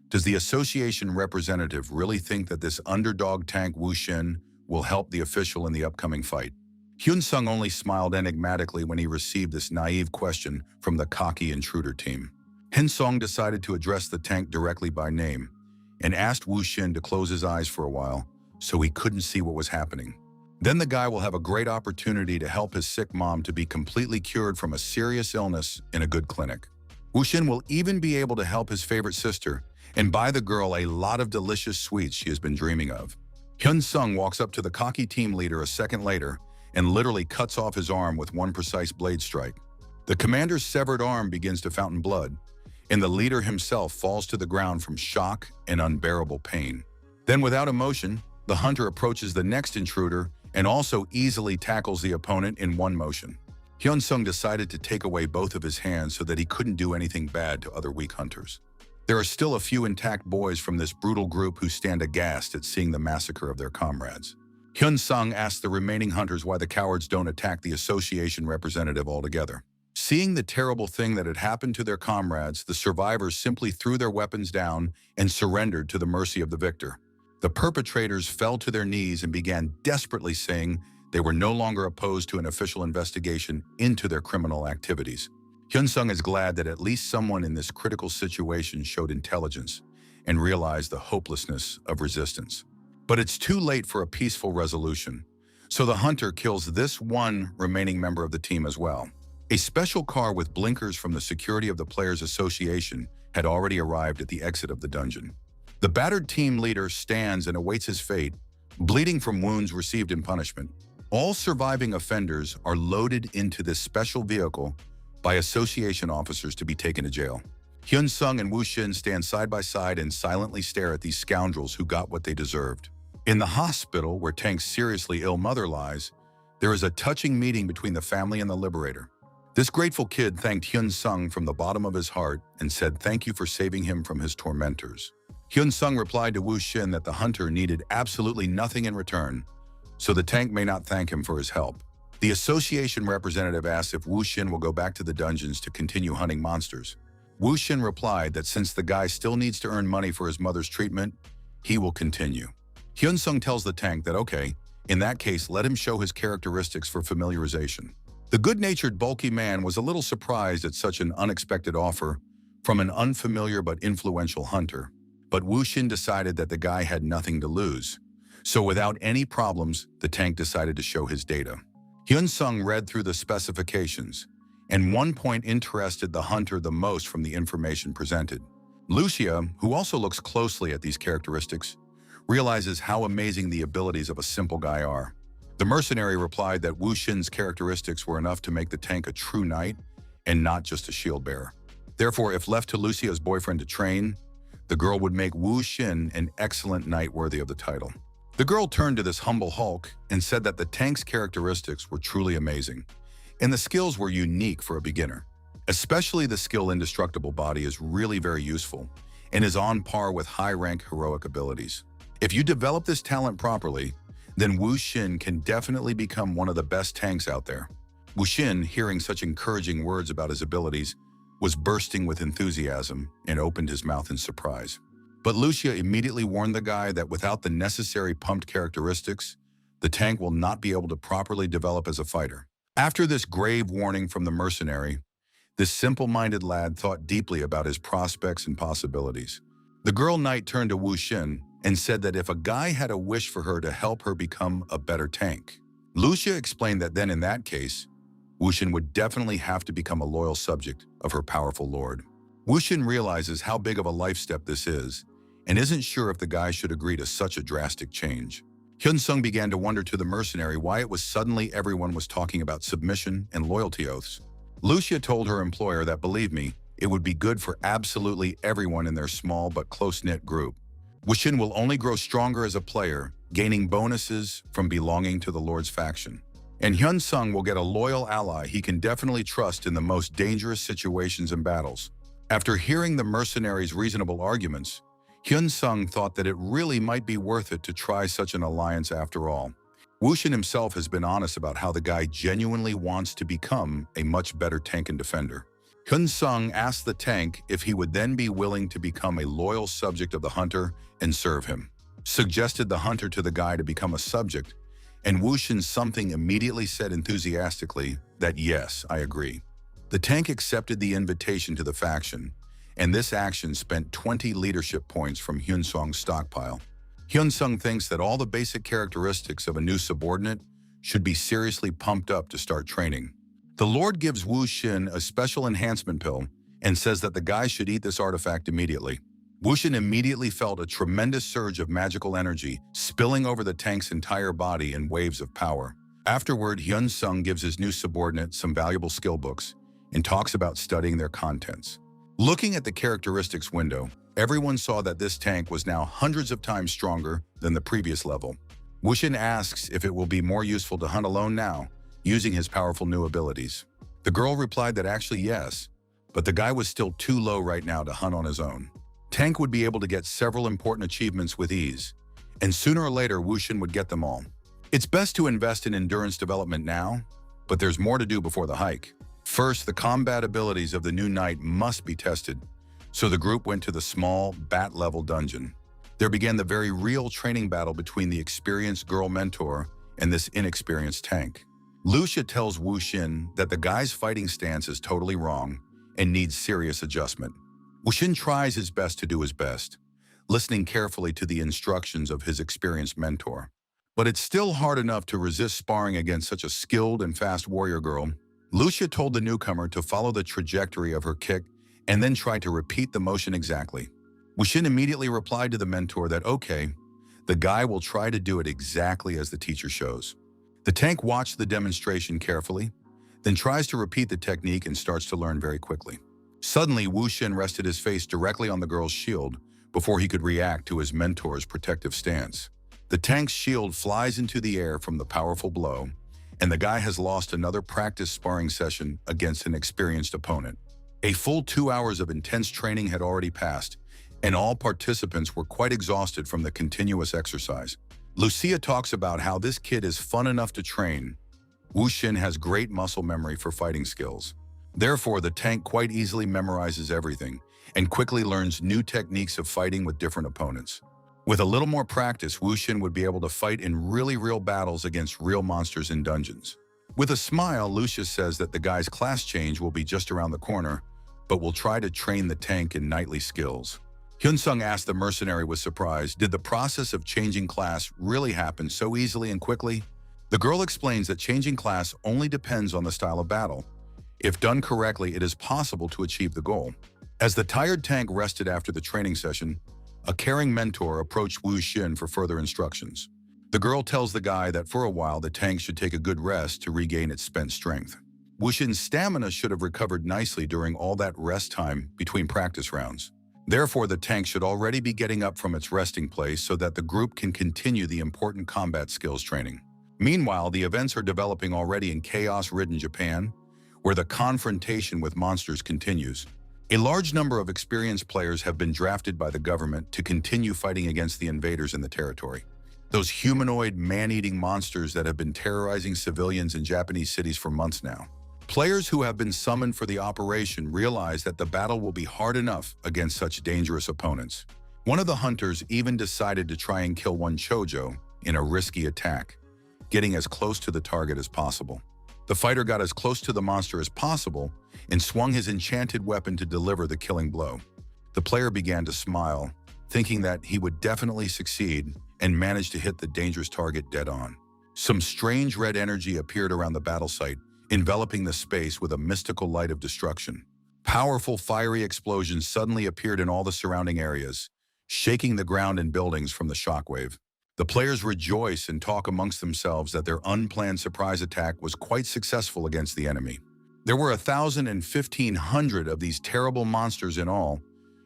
Does the association representative really think that this underdog tank Wu Xin will help the official in the upcoming fight? Hyun Sung only smiled enigmatically when he received this naive question from the cocky intruder team. Hyun Sung decided to address the tank directly by name and asked Wu Xin to close his eyes for a while so he couldn't see what was happening. Then the guy will have a great opportunity to help his sick mom to be completely cured from a serious illness in a good clinic. Wuxin will even be able to help his favorite sister and buy the girl a lot of delicious sweets she has been dreaming of. Hyun-sung walks up to the cocky team leader a second later and literally cuts off his arm with one precise blade strike. The commander's severed arm begins to fountain blood, and the leader himself falls to the ground from shock and unbearable pain. Then, without emotion, the hunter approaches the next intruder and also easily tackles the opponent in one motion. Hyun-sung decided to take away both of his hands so that he couldn't do anything bad to other weak hunters. There are still a few intact boys from this brutal group who stand aghast at seeing the massacre of their comrades. Hyun-sung asks the remaining hunters why the cowards don't attack the association representative altogether. Seeing the terrible thing that had happened to their comrades, the survivors simply threw their weapons down and surrendered to the mercy of the victor. The perpetrators fell to their knees and began desperately saying they were no longer opposed to an official investigation into their criminal activities. Hyun-sung is glad that at least someone in this critical situation showed intelligence and realized the hopelessness of resistance. But it's too late for a peaceful resolution, so the hunter kills this one remaining member of the team as well. A special car with blinkers from the security of the Players Association had already arrived at the exit of the dungeon. The battered team leader stands and awaits his fate, bleeding from wounds received in punishment. All surviving offenders are loaded into this special vehicle by association officers to be taken to jail. Hyun-sung and Wuxin stand side by side and silently stare at these scoundrels who got what they deserved. In the hospital, where Tank's seriously ill mother lies, there is a touching meeting between the family and the liberator. This grateful kid thanked Hyun-sung from the bottom of his heart and said thank you for saving him from his tormentors. Hyun-sung replied to Wuxin that the hunter needed absolutely nothing in return, so the tank may not thank him for his help. The association representative asks if Wuxin will go back to the dungeons to continue hunting monsters. Wuxin replied that since the guy still needs to earn money for his mother's treatment, he will continue. Hyun-sung tells the tank that okay, in that case let him show his characteristics for familiarization. The good-natured bulky man was a little surprised at such an unexpected offer from an unfamiliar but influential hunter, but Wuxin decided that the guy had nothing to lose. So without any problems, the tank decided to show his data. Hyun-sung read through the specifications, and one point interested the hunter the most from the information presented. Lucia, who also looks closely at these characteristics, realizes how amazing the abilities of a simple guy are. The mercenary replied that Wuxin's characteristics were enough to make the tank a true knight and not just a shield bearer. Therefore, if left to Lucia's boyfriend to train, the girl would make Wuxin an excellent knight worthy of the title. The girl turned to this humble Hulk and said that the tank's characteristics were truly amazing, and the skills were unique for a beginner. Especially the skill Indestructible Body is really very useful and is on par with high-rank heroic abilities. If you develop this talent properly, then Wuxin can definitely become one of the best tanks out there. Wuxin, hearing such encouraging words about his abilities, was bursting with enthusiasm and opened his mouth in surprise. But Lucia immediately warned the guy that without the necessary pumped characteristics, the tank will not be able to properly develop as a fighter. After this grave warning from the mercenary, this simple-minded lad thought deeply about his prospects and possibilities. The girl knight turned to Wuxin and said that if a guy had a wish for her to help her become a better tank. Lucia explained that then in that case, Wuxin would definitely have to become a loyal subject of her powerful lord. Wuxin realizes how big of a life step this is and isn't sure if the guy should agree to such a drastic change. Hyun-sung began to wonder to the mercenary why it was suddenly everyone was talking about submission and loyalty oaths. Lucia told her employer that, believe me, it would be good for absolutely everyone in their small but close-knit group. Wuxin will only grow stronger as a player, gaining bonuses from belonging to the Lord's faction. And Hyun-sung will get a loyal ally he can definitely trust in the most dangerous situations and battles. After hearing the mercenary's reasonable arguments, Hyun-sung thought that it really might be worth it to try such an alliance after all. Wuxin himself has been honest about how the guy genuinely wants to become a much better tank and defender. Hyun-sung asked the tank if he would then be willing to become a loyal subject of the hunter and serve him. Suggested the hunter to the guy to become a subject, and Wuxin something immediately said enthusiastically that yes, I agree. The tank accepted the invitation to the faction, and this action spent 20 leadership points from Hyun-sung's stockpile. Hyun-sung thinks that all the basic characteristics of a new subordinate should be seriously pumped up to start training. The Lord gives Wuxin a special enhancement pill and says that the guy should eat this artifact immediately. Wushin immediately felt a tremendous surge of magical energy spilling over the tank's entire body in waves of power. Afterward, Hyun Sung gives his new subordinate some valuable skill books and talks about studying their contents. Looking at the characteristics window, everyone saw that this tank was now hundreds of times stronger than the previous level. Wushin asks if it will be more useful to hunt alone now, using his powerful new abilities. The girl replied that actually yes, but the guy was still too low right now to hunt on his own. Tank would be able to get several important achievements with ease, and sooner or later Wushin would get them all. It's best to invest in endurance development now, but there's more to do before the hike. First, the combat abilities of the new knight must be tested, so the group went to the small, bat-level dungeon. There began the very real training battle between the experienced girl mentor and this inexperienced tank. Lucia tells Wushin that the guy's fighting stance is totally wrong and needs serious adjustment. Wushin tries his best to do his best, listening carefully to the instructions of his experienced mentor. But it's still hard enough to resist sparring against such a skilled and fast warrior girl. Lucia told the newcomer to follow the trajectory of her kick and then try to repeat the motion exactly. Wushin immediately replied to the mentor that okay, the guy will try to do it exactly as the teacher shows. The tank watched the demonstration carefully, then tries to repeat the technique and starts to learn very quickly. Suddenly, Wushin rested his face directly on the girl's shield before he could react to his mentor's protective stance. The tank's shield flies into the air from the powerful blow, and the guy has lost another practice sparring session against an experienced opponent. A full 2 hours of intense training had already passed, and all participants were quite exhausted from the continuous exercise. Lucia talks about how this kid is fun enough to train. Wushin has great muscle memory for fighting skills. Therefore, the tank quite easily memorizes everything and quickly learns new techniques of fighting with different opponents. With a little more practice, Wushin would be able to fight in really real battles against real monsters in dungeons. With a smile, Lucia says that the guy's class change will be just around the corner, but will try to train the tank in knightly skills. Hyun Sung asked the mercenary with surprise, did the process of changing class really happen so easily and quickly? The girl explains that changing class only depends on the style of battle. If done correctly, it is possible to achieve the goal. As the tired tank rested after the training session, a caring mentor approached Wushin for further instructions. The girl tells the guy that for a while the tank should take a good rest to regain its spent strength. Wushin's stamina should have recovered nicely during all that rest time between practice rounds. Therefore, the tank should already be getting up from its resting place so that the group can continue the important combat skills training. Meanwhile, the events are developing already in chaos-ridden Japan, where the confrontation with monsters continues. A large number of experienced players have been drafted by the government to continue fighting against the invaders in the territory. Those humanoid, man-eating monsters that have been terrorizing civilians in Japanese cities for months now. Players who have been summoned for the operation realize that the battle will be hard enough against such dangerous opponents. One of the hunters even decided to try and kill one Chojo in a risky attack, getting as close to the target as possible. The fighter got as close to the monster as possible and swung his enchanted weapon to deliver the killing blow. The player began to smile, thinking that he would definitely succeed and managed to hit the dangerous target dead on. Some strange red energy appeared around the battle site, enveloping the space with a mystical light of destruction. Powerful fiery explosions suddenly appeared in all the surrounding areas, shaking the ground and buildings from the shockwave. The players rejoice and talk amongst themselves that their unplanned surprise attack was quite successful against the enemy. There were 1,000 and 1,500 of these terrible monsters in all,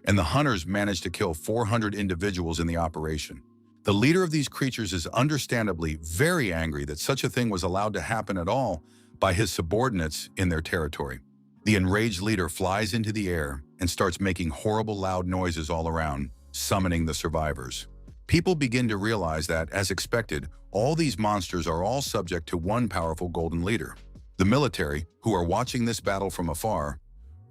and the hunters managed to kill 400 individuals in the operation. The leader of these creatures is understandably very angry that such a thing was allowed to happen at all by his subordinates in their territory. The enraged leader flies into the air and starts making horrible loud noises all around, summoning the survivors. People begin to realize that, as expected, all these monsters are all subject to one powerful golden leader. The military, who are watching this battle from afar,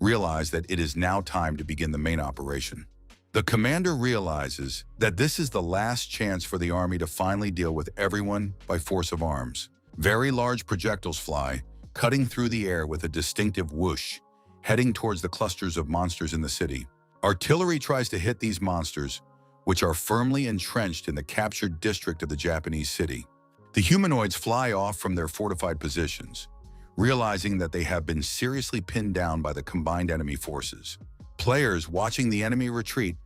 realize that it is now time to begin the main operation. The commander realizes that this is the last chance for the army to finally deal with everyone by force of arms. Very large projectiles fly, cutting through the air with a distinctive whoosh, heading towards the clusters of monsters in the city. Artillery tries to hit these monsters, which are firmly entrenched in the captured district of the Japanese city. The humanoids fly off from their fortified positions, realizing that they have been seriously pinned down by the combined enemy forces. Players watching the enemy retreat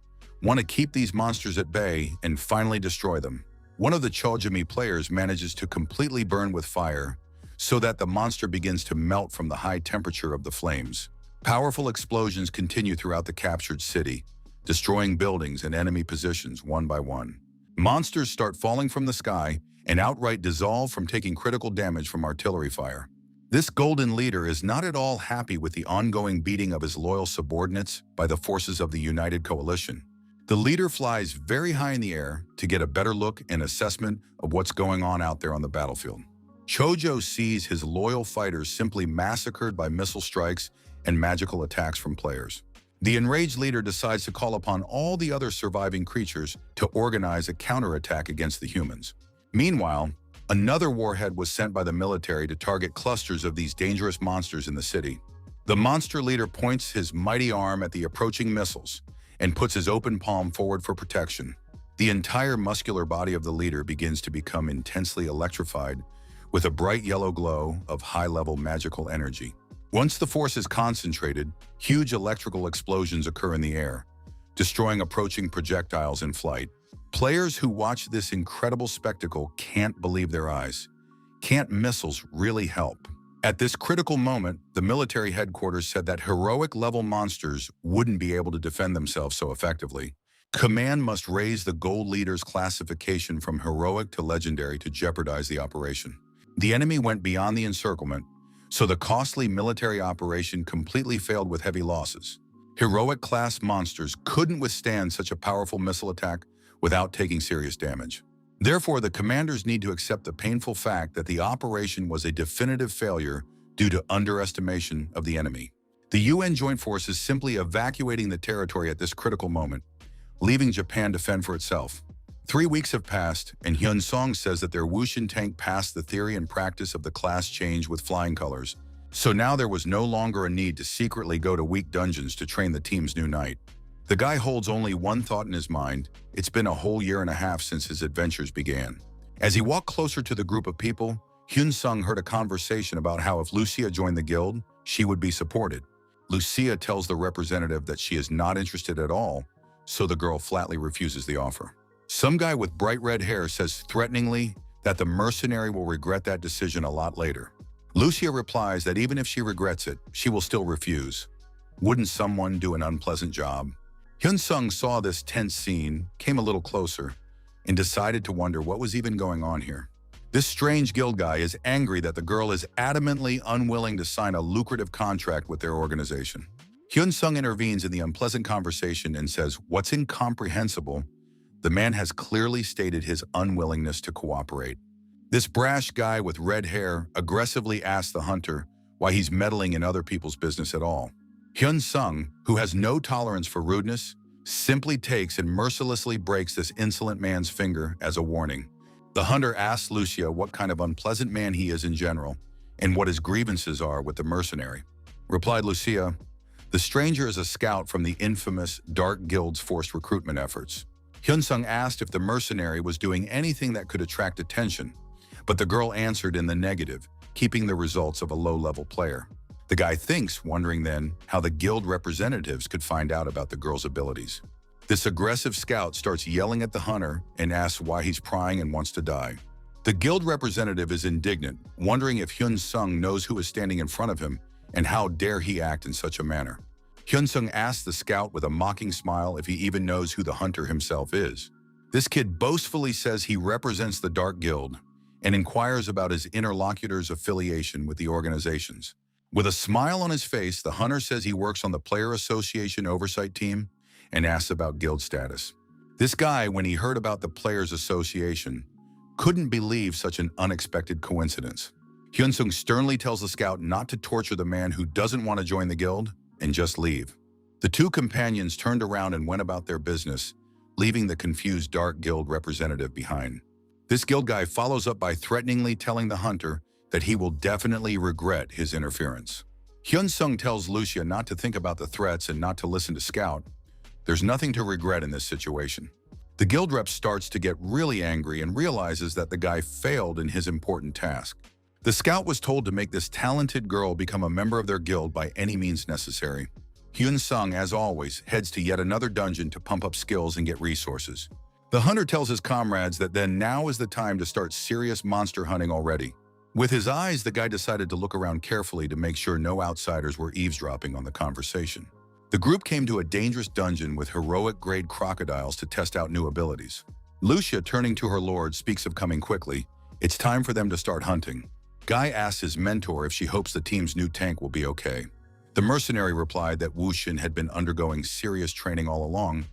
want to keep these monsters at bay and finally destroy them. One of the Chojimi players manages to completely burn with fire so that the monster begins to melt from the high temperature of the flames. Powerful explosions continue throughout the captured city, destroying buildings and enemy positions one by one. Monsters start falling from the sky and outright dissolve from taking critical damage from artillery fire. This golden leader is not at all happy with the ongoing beating of his loyal subordinates by the forces of the United Coalition. The leader flies very high in the air to get a better look and assessment of what's going on out there on the battlefield. Chojo sees his loyal fighters simply massacred by missile strikes and magical attacks from players. The enraged leader decides to call upon all the other surviving creatures to organize a counterattack against the humans. Meanwhile, another warhead was sent by the military to target clusters of these dangerous monsters in the city. The monster leader points his mighty arm at the approaching missiles and puts his open palm forward for protection. The entire muscular body of the leader begins to become intensely electrified with a bright yellow glow of high-level magical energy. Once the force is concentrated, huge electrical explosions occur in the air, destroying approaching projectiles in flight. Players who watch this incredible spectacle can't believe their eyes. Can't missiles really help? At this critical moment, the military headquarters said that heroic-level monsters wouldn't be able to defend themselves so effectively. Command must raise the gold leader's classification from heroic to legendary to jeopardize the operation. The enemy went beyond the encirclement, so the costly military operation completely failed with heavy losses. Heroic-class monsters couldn't withstand such a powerful missile attack without taking serious damage. Therefore, the commanders need to accept the painful fact that the operation was a definitive failure due to underestimation of the enemy. The UN joint force is simply evacuating the territory at this critical moment, leaving Japan to fend for itself. 3 weeks have passed, and Hyun Song says that their Wushin tank passed the theory and practice of the class change with flying colors, so now there was no longer a need to secretly go to weak dungeons to train the team's new knight. The guy holds only one thought in his mind. It's been a whole year and a half since his adventures began. As he walked closer to the group of people, Hyun Sung heard a conversation about how if Lucia joined the guild, she would be supported. Lucia tells the representative that she is not interested at all, so the girl flatly refuses the offer. Some guy with bright red hair says threateningly that the mercenary will regret that decision a lot later. Lucia replies that even if she regrets it, she will still refuse. Wouldn't someone do an unpleasant job? Hyun Sung saw this tense scene, came a little closer, and decided to wonder what was even going on here. This strange guild guy is angry that the girl is adamantly unwilling to sign a lucrative contract with their organization. Hyun Sung intervenes in the unpleasant conversation and says, "What's incomprehensible? The man has clearly stated his unwillingness to cooperate." This brash guy with red hair aggressively asks the hunter why he's meddling in other people's business at all. Hyun Sung, who has no tolerance for rudeness, simply takes and mercilessly breaks this insolent man's finger as a warning. The hunter asks Lucia what kind of unpleasant man he is in general and what his grievances are with the mercenary. Replied Lucia, "The stranger is a scout from the infamous Dark Guild's forced recruitment efforts." Hyun Sung asked if the mercenary was doing anything that could attract attention, but the girl answered in the negative, keeping the results of a low-level player. The guy thinks, wondering then how the guild representatives could find out about the girl's abilities. This aggressive scout starts yelling at the hunter and asks why he's prying and wants to die. The guild representative is indignant, wondering if Hyun Sung knows who is standing in front of him and how dare he act in such a manner. Hyun Sung asks the scout with a mocking smile if he even knows who the hunter himself is. This kid boastfully says he represents the Dark Guild and inquires about his interlocutor's affiliation with the organizations. With a smile on his face, the hunter says he works on the Player Association Oversight Team and asks about guild status. This guy, when he heard about the Players Association, couldn't believe such an unexpected coincidence. Hyun Sung sternly tells the scout not to torture the man who doesn't want to join the guild and just leave. The two companions turned around and went about their business, leaving the confused Dark Guild representative behind. This guild guy follows up by threateningly telling the hunter that he will definitely regret his interference. Hyun Sung tells Lucia not to think about the threats and not to listen to Scout. There's nothing to regret in this situation. The guild rep starts to get really angry and realizes that the guy failed in his important task. The scout was told to make this talented girl become a member of their guild by any means necessary. Hyun-sung, as always, heads to yet another dungeon to pump up skills and get resources. The hunter tells his comrades that then now is the time to start serious monster hunting already. With his eyes, the guy decided to look around carefully to make sure no outsiders were eavesdropping on the conversation. The group came to a dangerous dungeon with heroic-grade crocodiles to test out new abilities. Lucia, turning to her lord, speaks of coming quickly. It's time for them to start hunting. Guy asks his mentor if she hopes the team's new tank will be okay. The mercenary replied that Wuxin had been undergoing serious training all along,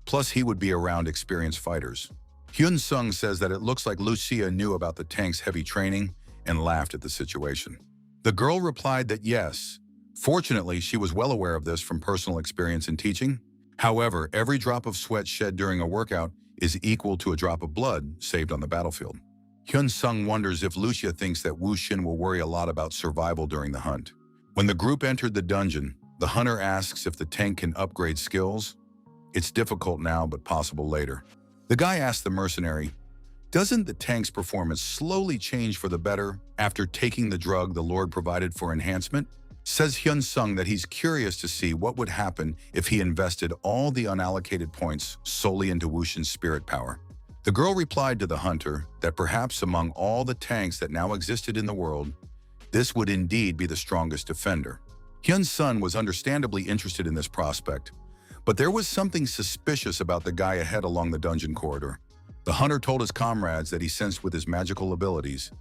plus he would be around experienced fighters. Hyun-sung says that it looks like Lucia knew about the tank's heavy training and laughed at the situation. The girl replied that yes, fortunately she was well aware of this from personal experience in teaching. However, every drop of sweat shed during a workout is equal to a drop of blood saved on the battlefield. Hyun-sung wonders if Lucia thinks that Wuxin will worry a lot about survival during the hunt. When the group entered the dungeon, the hunter asks if the tank can upgrade skills. It's difficult now, but possible later. The guy asks the mercenary, doesn't the tank's performance slowly change for the better after taking the drug the Lord provided for enhancement? Says Hyun-sung that he's curious to see what would happen if he invested all the unallocated points solely into Wuxin's spirit power. The girl replied to the hunter that perhaps among all the tanks that now existed in the world, this would indeed be the strongest defender. Hyun-sung was understandably interested in this prospect, but there was something suspicious about the guy ahead along the dungeon corridor. The hunter told his comrades that he sensed with his magical abilities.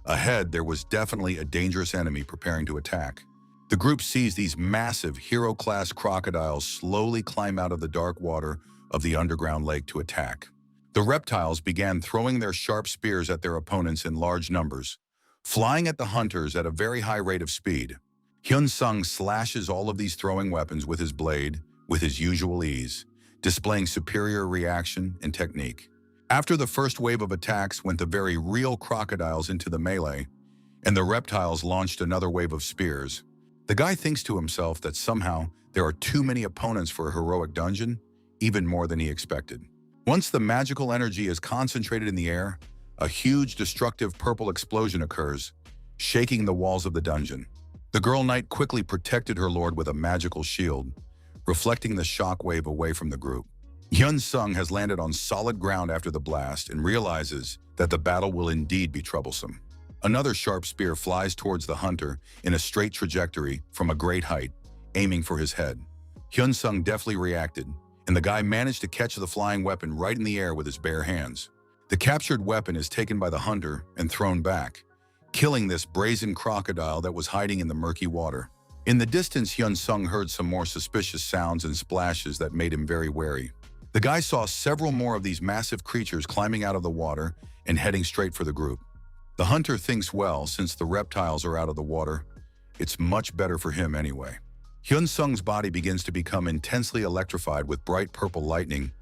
Ahead, there was definitely a dangerous enemy preparing to attack. The group sees these massive hero-class crocodiles slowly climb out of the dark water of the underground lake to attack. The reptiles began throwing their sharp spears at their opponents in large numbers, flying at the hunters at a very high rate of speed. Hyun-sung slashes all of these throwing weapons with his blade with his usual ease, displaying superior reaction and technique. After the first wave of attacks went the very real crocodiles into the melee, and the reptiles launched another wave of spears. The guy thinks to himself that somehow there are too many opponents for a heroic dungeon, even more than he expected. Once the magical energy is concentrated in the air, a huge destructive purple explosion occurs, shaking the walls of the dungeon. The girl knight quickly protected her lord with a magical shield, reflecting the shockwave away from the group. Hyun-sung has landed on solid ground after the blast and realizes that the battle will indeed be troublesome. Another sharp spear flies towards the hunter in a straight trajectory from a great height, aiming for his head. Hyun-sung deftly reacted, and the guy managed to catch the flying weapon right in the air with his bare hands. The captured weapon is taken by the hunter and thrown back, killing this brazen crocodile that was hiding in the murky water. In the distance, Hyun-sung heard some more suspicious sounds and splashes that made him very wary. The guy saw several more of these massive creatures climbing out of the water and heading straight for the group. The hunter thinks, well, since the reptiles are out of the water, it's much better for him anyway. Hyun-sung's body begins to become intensely electrified with bright purple lightning,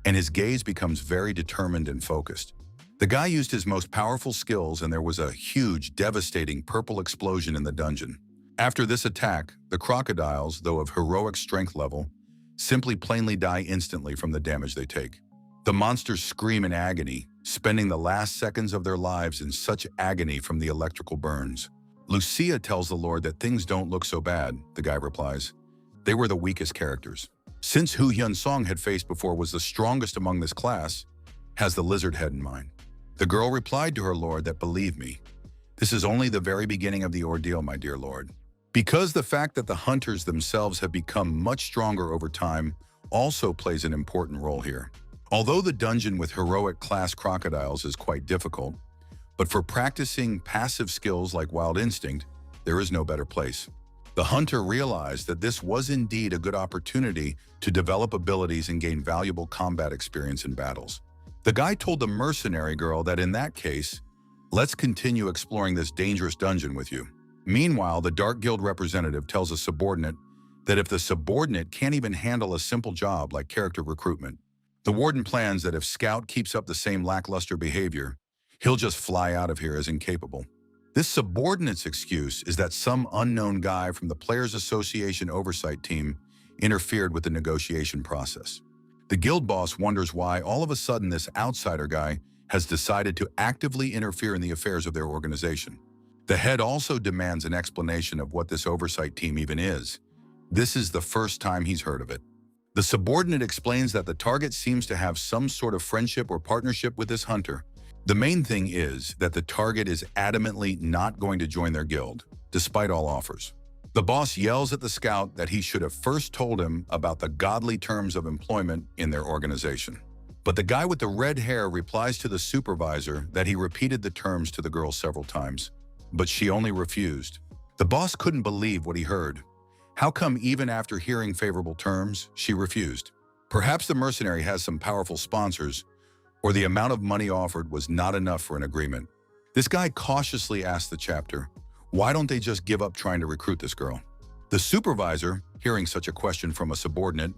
and his gaze becomes very determined and focused. The guy used his most powerful skills, and there was a huge, devastating purple explosion in the dungeon. After this attack, the crocodiles, though of heroic strength level, simply plainly die instantly from the damage they take. The monsters scream in agony, spending the last seconds of their lives in such agony from the electrical burns. Lucia tells the Lord that things don't look so bad, the guy replies. They were the weakest characters. Since who Hyun-sung had faced before was the strongest among this class, has the lizard head in mind. The girl replied to her lord that, believe me, this is only the very beginning of the ordeal, my dear lord. Because the fact that the hunters themselves have become much stronger over time also plays an important role here. Although the dungeon with heroic class crocodiles is quite difficult, but for practicing passive skills like wild instinct, there is no better place. The hunter realized that this was indeed a good opportunity to develop abilities and gain valuable combat experience in battles. The guy told the mercenary girl that in that case, let's continue exploring this dangerous dungeon with you. Meanwhile, the Dark Guild representative tells a subordinate that if the subordinate can't even handle a simple job like character recruitment, the warden plans that if Scout keeps up the same lackluster behavior, he'll just fly out of here as incapable. This subordinate's excuse is that some unknown guy from the Players Association oversight team interfered with the negotiation process. The guild boss wonders why all of a sudden this outsider guy has decided to actively interfere in the affairs of their organization. The head also demands an explanation of what this oversight team even is. This is the first time he's heard of it. The subordinate explains that the target seems to have some sort of friendship or partnership with this hunter. The main thing is that the target is adamantly not going to join their guild, despite all offers. The boss yells at the scout that he should have first told him about the godly terms of employment in their organization. But the guy with the red hair replies to the supervisor that he repeated the terms to the girl several times, but she only refused. The boss couldn't believe what he heard. How come even after hearing favorable terms, she refused? Perhaps the mercenary has some powerful sponsors, or the amount of money offered was not enough for an agreement. This guy cautiously asked the chapter, why don't they just give up trying to recruit this girl? The supervisor, hearing such a question from a subordinate,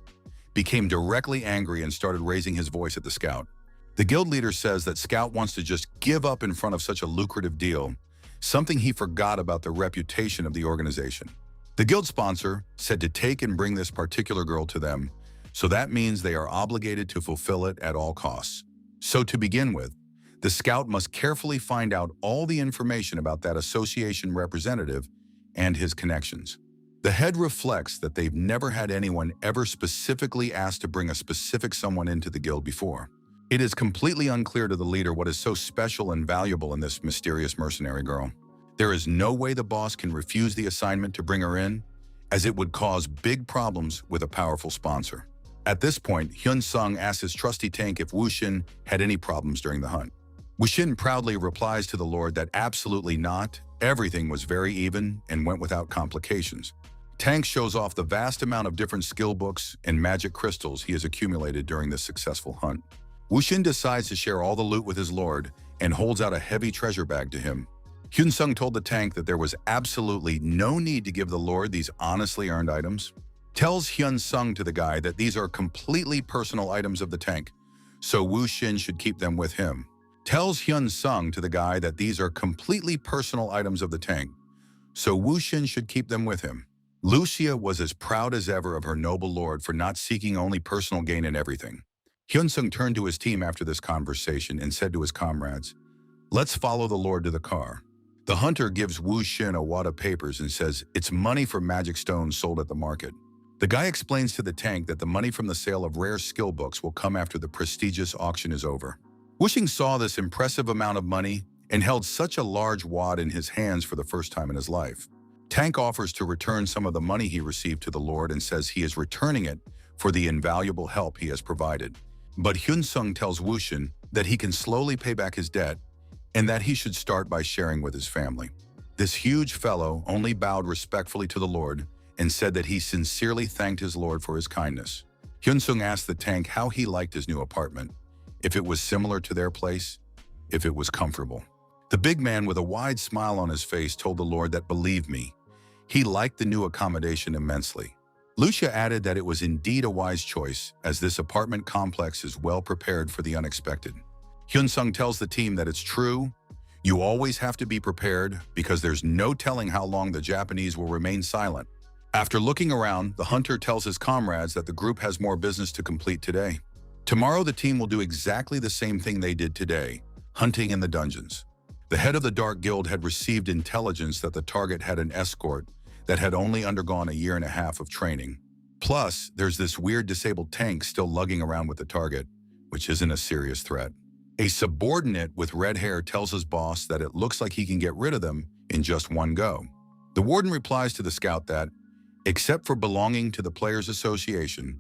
became directly angry and started raising his voice at the scout. The guild leader says that Scout wants to just give up in front of such a lucrative deal, something he forgot about the reputation of the organization. The guild sponsor said to take and bring this particular girl to them, so that means they are obligated to fulfill it at all costs. So to begin with, the scout must carefully find out all the information about that association representative and his connections. The head reflects that they've never had anyone ever specifically asked to bring a specific someone into the guild before. It is completely unclear to the leader what is so special and valuable in this mysterious mercenary girl. There is no way the boss can refuse the assignment to bring her in, as it would cause big problems with a powerful sponsor. At this point, Hyun-sung asks his trusty tank if Woo-shin had any problems during the hunt. Woo-shin proudly replies to the Lord that absolutely not, everything was very even and went without complications. Tank shows off the vast amount of different skill books and magic crystals he has accumulated during this successful hunt. Woo-shin decides to share all the loot with his lord and holds out a heavy treasure bag to him. Hyun-sung told the tank that there was absolutely no need to give the lord these honestly earned items. Tells Hyun-sung to the guy that these are completely personal items of the tank, so Woo-shin should keep them with him. Tells Hyun-sung to the guy that these are completely personal items of the tank, so Woo-shin should keep them with him. Lucia was as proud as ever of her noble lord for not seeking only personal gain in everything. Hyun-sung turned to his team after this conversation and said to his comrades, "Let's follow the lord to the car." The hunter gives Woo-shin a wad of papers and says it's money for magic stones sold at the market. The guy explains to the tank that the money from the sale of rare skill books will come after the prestigious auction is over. Woo-shin saw this impressive amount of money and held such a large wad in his hands for the first time in his life. Tank offers to return some of the money he received to the Lord and says he is returning it for the invaluable help he has provided. But Hyun-sung tells Woo-shin that he can slowly pay back his debt and that he should start by sharing with his family. This huge fellow only bowed respectfully to the Lord and said that he sincerely thanked his Lord for his kindness. Hyun-sung asked the tank how he liked his new apartment, if it was similar to their place, if it was comfortable. The big man with a wide smile on his face told the Lord that, believe me, he liked the new accommodation immensely. Lucia added that it was indeed a wise choice, as this apartment complex is well prepared for the unexpected. Hyun-sung tells the team that it's true, you always have to be prepared because there's no telling how long the Japanese will remain silent. After looking around, the hunter tells his comrades that the group has more business to complete today. Tomorrow the team will do exactly the same thing they did today, hunting in the dungeons. The head of the Dark Guild had received intelligence that the target had an escort that had only undergone a year and a half of training. Plus, there's this weird disabled tank still lugging around with the target, which isn't a serious threat. A subordinate with red hair tells his boss that it looks like he can get rid of them in just one go. The warden replies to the scout that, except for belonging to the Players Association,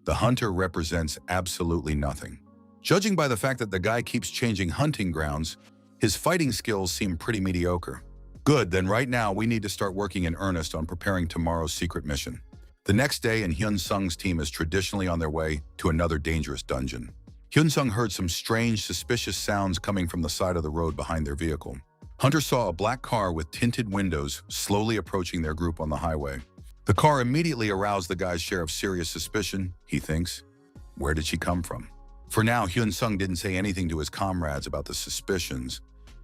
the hunter represents absolutely nothing. Judging by the fact that the guy keeps changing hunting grounds, his fighting skills seem pretty mediocre. Good, then right now we need to start working in earnest on preparing tomorrow's secret mission. The next day, and Hyun-sung's team is traditionally on their way to another dangerous dungeon. Hyun-sung heard some strange, suspicious sounds coming from the side of the road behind their vehicle. Hunter saw a black car with tinted windows slowly approaching their group on the highway. The car immediately aroused the guy's share of serious suspicion, he thinks. Where did she come from? For now, Hyun-sung didn't say anything to his comrades about the suspicions,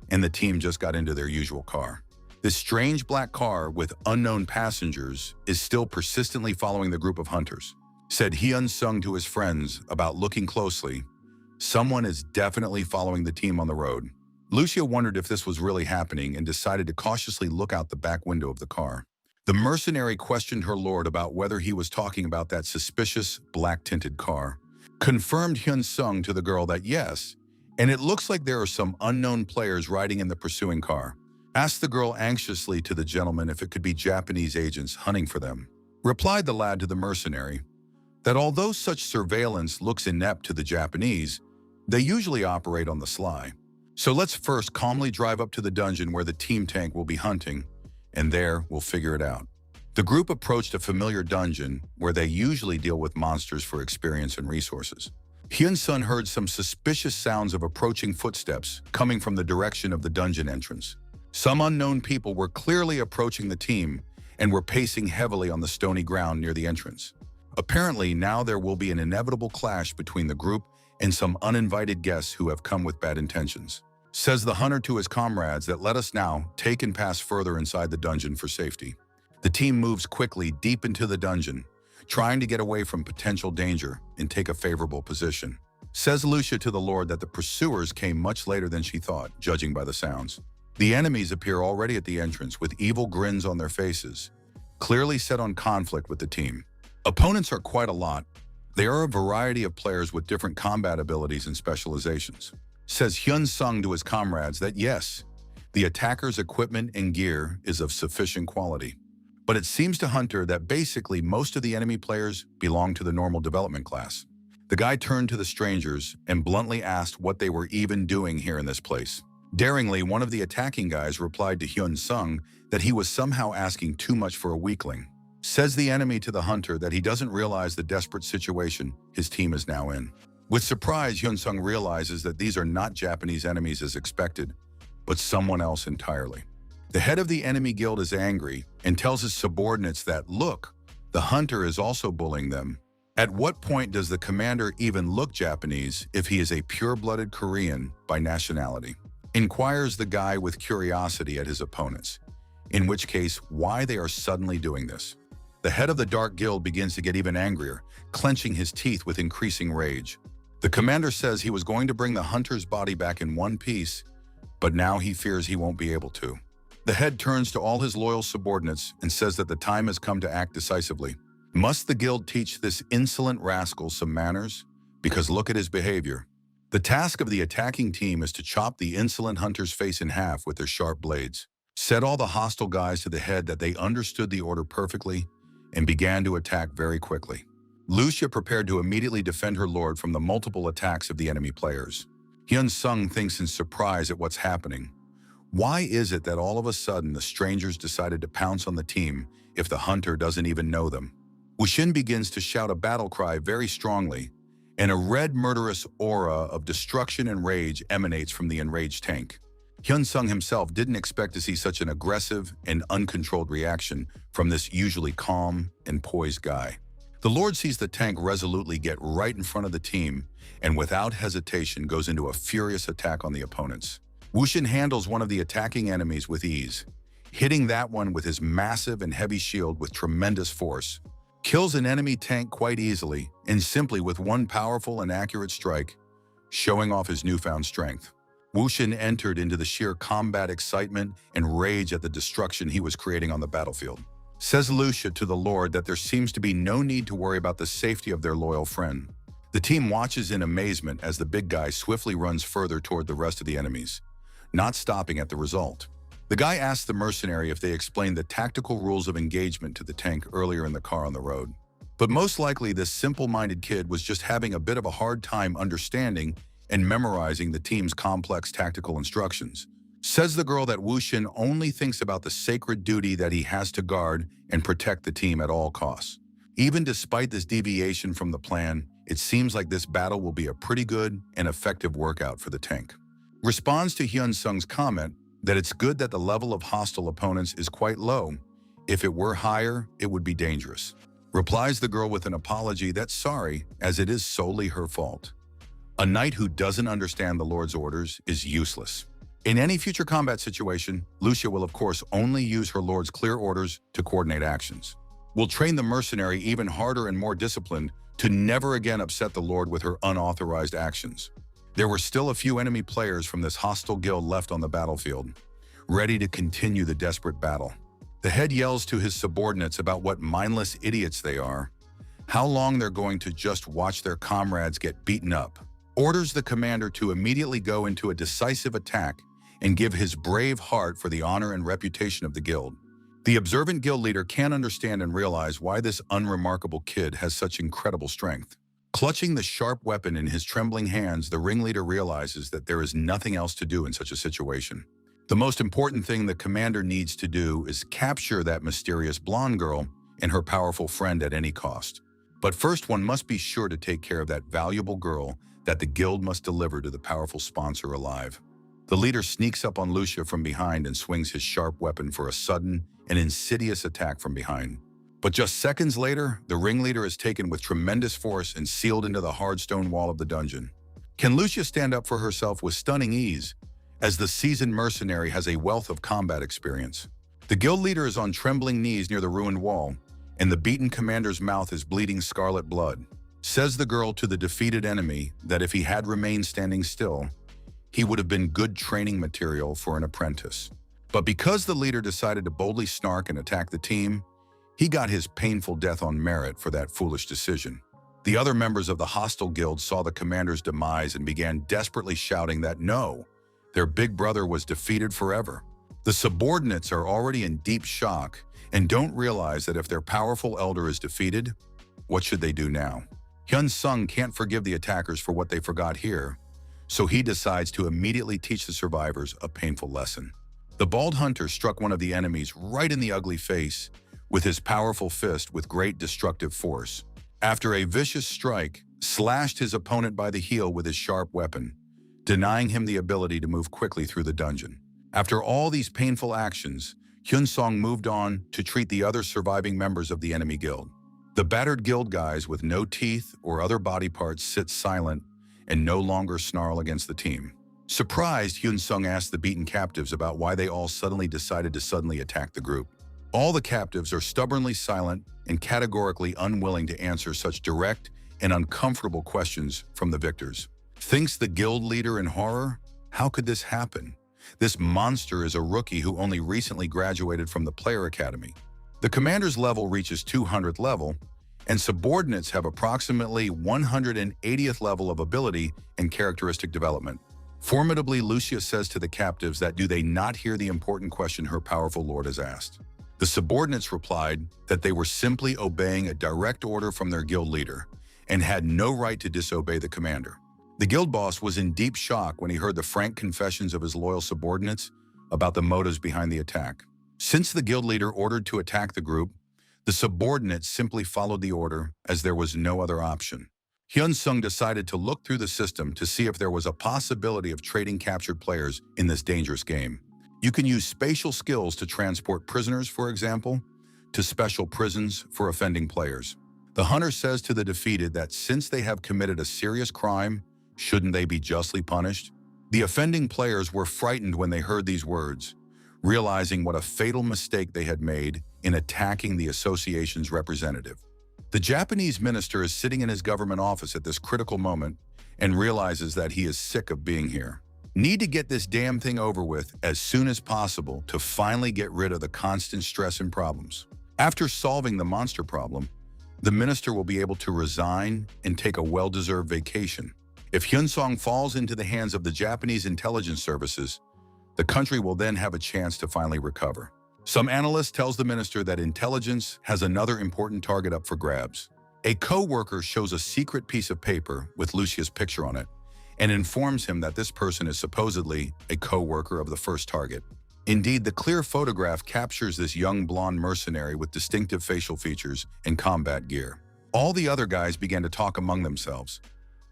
and the team just got into their usual car. This strange black car with unknown passengers is still persistently following the group of hunters. Said Hyun-sung to his friends about looking closely, someone is definitely following the team on the road. Lucia wondered if this was really happening and decided to cautiously look out the back window of the car. The mercenary questioned her lord about whether he was talking about that suspicious, black-tinted car. Confirmed Hyun-sung to the girl that yes, and it looks like there are some unknown players riding in the pursuing car. Asked the girl anxiously to the gentleman if it could be Japanese agents hunting for them. Replied the lad to the mercenary that although such surveillance looks inept to the Japanese, they usually operate on the sly. So let's first calmly drive up to the dungeon where the team tank will be hunting, and there we'll figure it out. The group approached a familiar dungeon where they usually deal with monsters for experience and resources. Hyun-sun heard some suspicious sounds of approaching footsteps coming from the direction of the dungeon entrance. Some unknown people were clearly approaching the team and were pacing heavily on the stony ground near the entrance. Apparently, now there will be an inevitable clash between the group and some uninvited guests who have come with bad intentions. Says the hunter to his comrades that let us now take and pass further inside the dungeon for safety. The team moves quickly deep into the dungeon, trying to get away from potential danger and take a favorable position. Says Lucia to the lord that the pursuers came much later than she thought, judging by the sounds. The enemies appear already at the entrance with evil grins on their faces, clearly set on conflict with the team. Opponents are quite a lot. They are a variety of players with different combat abilities and specializations. Says Hyun-sung to his comrades that yes, the attacker's equipment and gear is of sufficient quality. But it seems to Hunter that basically most of the enemy players belong to the normal development class. The guy turned to the strangers and bluntly asked what they were even doing here in this place. Daringly, one of the attacking guys replied to Hyun-sung that he was somehow asking too much for a weakling. Says the enemy to the hunter that he doesn't realize the desperate situation his team is now in. With surprise, Hyun-sung realizes that these are not Japanese enemies as expected, but someone else entirely. The head of the enemy guild is angry and tells his subordinates that, look, the hunter is also bullying them. At what point does the commander even look Japanese if he is a pure-blooded Korean by nationality? Inquires the guy with curiosity at his opponents, in which case why they are suddenly doing this. The head of the Dark Guild begins to get even angrier, clenching his teeth with increasing rage. The commander says he was going to bring the hunter's body back in one piece, but now he fears he won't be able to. The head turns to all his loyal subordinates and says that the time has come to act decisively. Must the guild teach this insolent rascal some manners? Because look at his behavior. The task of the attacking team is to chop the insolent hunter's face in half with their sharp blades. Said all the hostile guys to the head that they understood the order perfectly and began to attack very quickly. Lucia prepared to immediately defend her lord from the multiple attacks of the enemy players. Hyun-sung thinks in surprise at what's happening. Why is it that all of a sudden the strangers decided to pounce on the team if the hunter doesn't even know them? Woo-shin begins to shout a battle cry very strongly, and a red murderous aura of destruction and rage emanates from the enraged tank. Hyun-sung himself didn't expect to see such an aggressive and uncontrolled reaction from this usually calm and poised guy. The Lord sees the tank resolutely get right in front of the team and without hesitation goes into a furious attack on the opponents. Woo-shin handles one of the attacking enemies with ease, hitting that one with his massive and heavy shield with tremendous force. Kills an enemy tank quite easily and simply with one powerful and accurate strike, showing off his newfound strength. Woo-shin entered into the sheer combat excitement and rage at the destruction he was creating on the battlefield. Says Lucia to the Lord that there seems to be no need to worry about the safety of their loyal friend. The team watches in amazement as the big guy swiftly runs further toward the rest of the enemies, not stopping at the result. The guy asks the mercenary if they explained the tactical rules of engagement to the tank earlier in the car on the road. But most likely this simple-minded kid was just having a bit of a hard time understanding and memorizing the team's complex tactical instructions. Says the girl that Woo-shin only thinks about the sacred duty that he has to guard and protect the team at all costs. Even despite this deviation from the plan, it seems like this battle will be a pretty good and effective workout for the tank. Responds to Hyun-sung's comment that it's good that the level of hostile opponents is quite low. If it were higher, it would be dangerous. Replies the girl with an apology that's sorry, as it is solely her fault. A knight who doesn't understand the Lord's orders is useless. In any future combat situation, Lucia will of course only use her Lord's clear orders to coordinate actions. Will train the mercenary even harder and more disciplined to never again upset the Lord with her unauthorized actions. There were still a few enemy players from this hostile guild left on the battlefield, ready to continue the desperate battle. The head yells to his subordinates about what mindless idiots they are, how long they're going to just watch their comrades get beaten up, orders the commander to immediately go into a decisive attack and give his brave heart for the honor and reputation of the guild. The observant guild leader can't understand and realize why this unremarkable kid has such incredible strength. Clutching the sharp weapon in his trembling hands, the ringleader realizes that there is nothing else to do in such a situation. The most important thing the commander needs to do is capture that mysterious blonde girl and her powerful friend at any cost. But first, one must be sure to take care of that valuable girl that the guild must deliver to the powerful sponsor alive. The leader sneaks up on Lucia from behind and swings his sharp weapon for a sudden and insidious attack from behind. But just seconds later, the ringleader is taken with tremendous force and sealed into the hard stone wall of the dungeon. Can Lucia stand up for herself with stunning ease, as the seasoned mercenary has a wealth of combat experience? The guild leader is on trembling knees near the ruined wall, and the beaten commander's mouth is bleeding scarlet blood. Says the girl to the defeated enemy that if he had remained standing still, he would have been good training material for an apprentice. But because the leader decided to boldly snark and attack the team, he got his painful death on merit for that foolish decision. The other members of the hostile guild saw the commander's demise and began desperately shouting that no, their big brother was defeated forever. The subordinates are already in deep shock and don't realize that if their powerful elder is defeated, what should they do now? Hyun Sung can't forgive the attackers for what they forgot here, so he decides to immediately teach the survivors a painful lesson. The bald hunter struck one of the enemies right in the ugly face with his powerful fist with great destructive force. After a vicious strike, slashed his opponent by the heel with his sharp weapon, denying him the ability to move quickly through the dungeon. After all these painful actions, Hyun Sung moved on to treat the other surviving members of the enemy guild. The battered guild guys with no teeth or other body parts sit silent and no longer snarl against the team. Surprised, Hyun Sung asked the beaten captives about why they all decided to attack the group. All the captives are stubbornly silent and categorically unwilling to answer such direct and uncomfortable questions from the victors. Thinks the guild leader in horror? How could this happen? This monster is a rookie who only recently graduated from the player academy. The commander's level reaches 200th level, and subordinates have approximately 180th level of ability and characteristic development. Formidably, Lucia says to the captives that do they not hear the important question her powerful lord has asked. The subordinates replied that they were simply obeying a direct order from their guild leader and had no right to disobey the commander. The guild boss was in deep shock when he heard the frank confessions of his loyal subordinates about the motives behind the attack. Since the guild leader ordered to attack the group, the subordinates simply followed the order as there was no other option. Hyun Sung decided to look through the system to see if there was a possibility of trading captured players in this dangerous game. You can use spatial skills to transport prisoners, for example, to special prisons for offending players. The hunter says to the defeated that since they have committed a serious crime, shouldn't they be justly punished? The offending players were frightened when they heard these words, realizing what a fatal mistake they had made in attacking the association's representative. The Japanese minister is sitting in his government office at this critical moment and realizes that he is sick of being here. Need to get this damn thing over with as soon as possible to finally get rid of the constant stress and problems. After solving the monster problem, the minister will be able to resign and take a well-deserved vacation. If Hyun Sung falls into the hands of the Japanese intelligence services, the country will then have a chance to finally recover. Some analyst tells the minister that intelligence has another important target up for grabs. A co-worker shows a secret piece of paper with Lucia's picture on it and informs him that this person is supposedly a co-worker of the first target. Indeed, the clear photograph captures this young blonde mercenary with distinctive facial features and combat gear. All the other guys began to talk among themselves.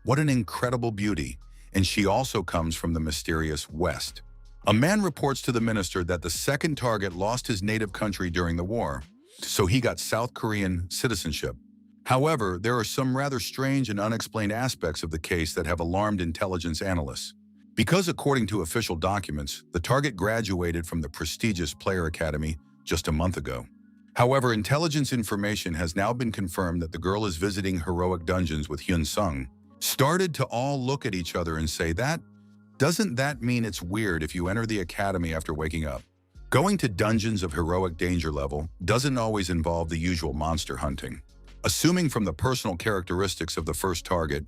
What an incredible beauty, and she also comes from the mysterious West. A man reports to the minister that the second target lost his native country during the war, so he got South Korean citizenship. However, there are some rather strange and unexplained aspects of the case that have alarmed intelligence analysts. Because according to official documents, the target graduated from the prestigious Player Academy just a month ago. However, intelligence information has now been confirmed that the girl is visiting heroic dungeons with Hyun Sung started to all look at each other and say, doesn't that mean it's weird if you enter the academy after waking up? Going to dungeons of heroic danger level doesn't always involve the usual monster hunting. Assuming from the personal characteristics of the first target,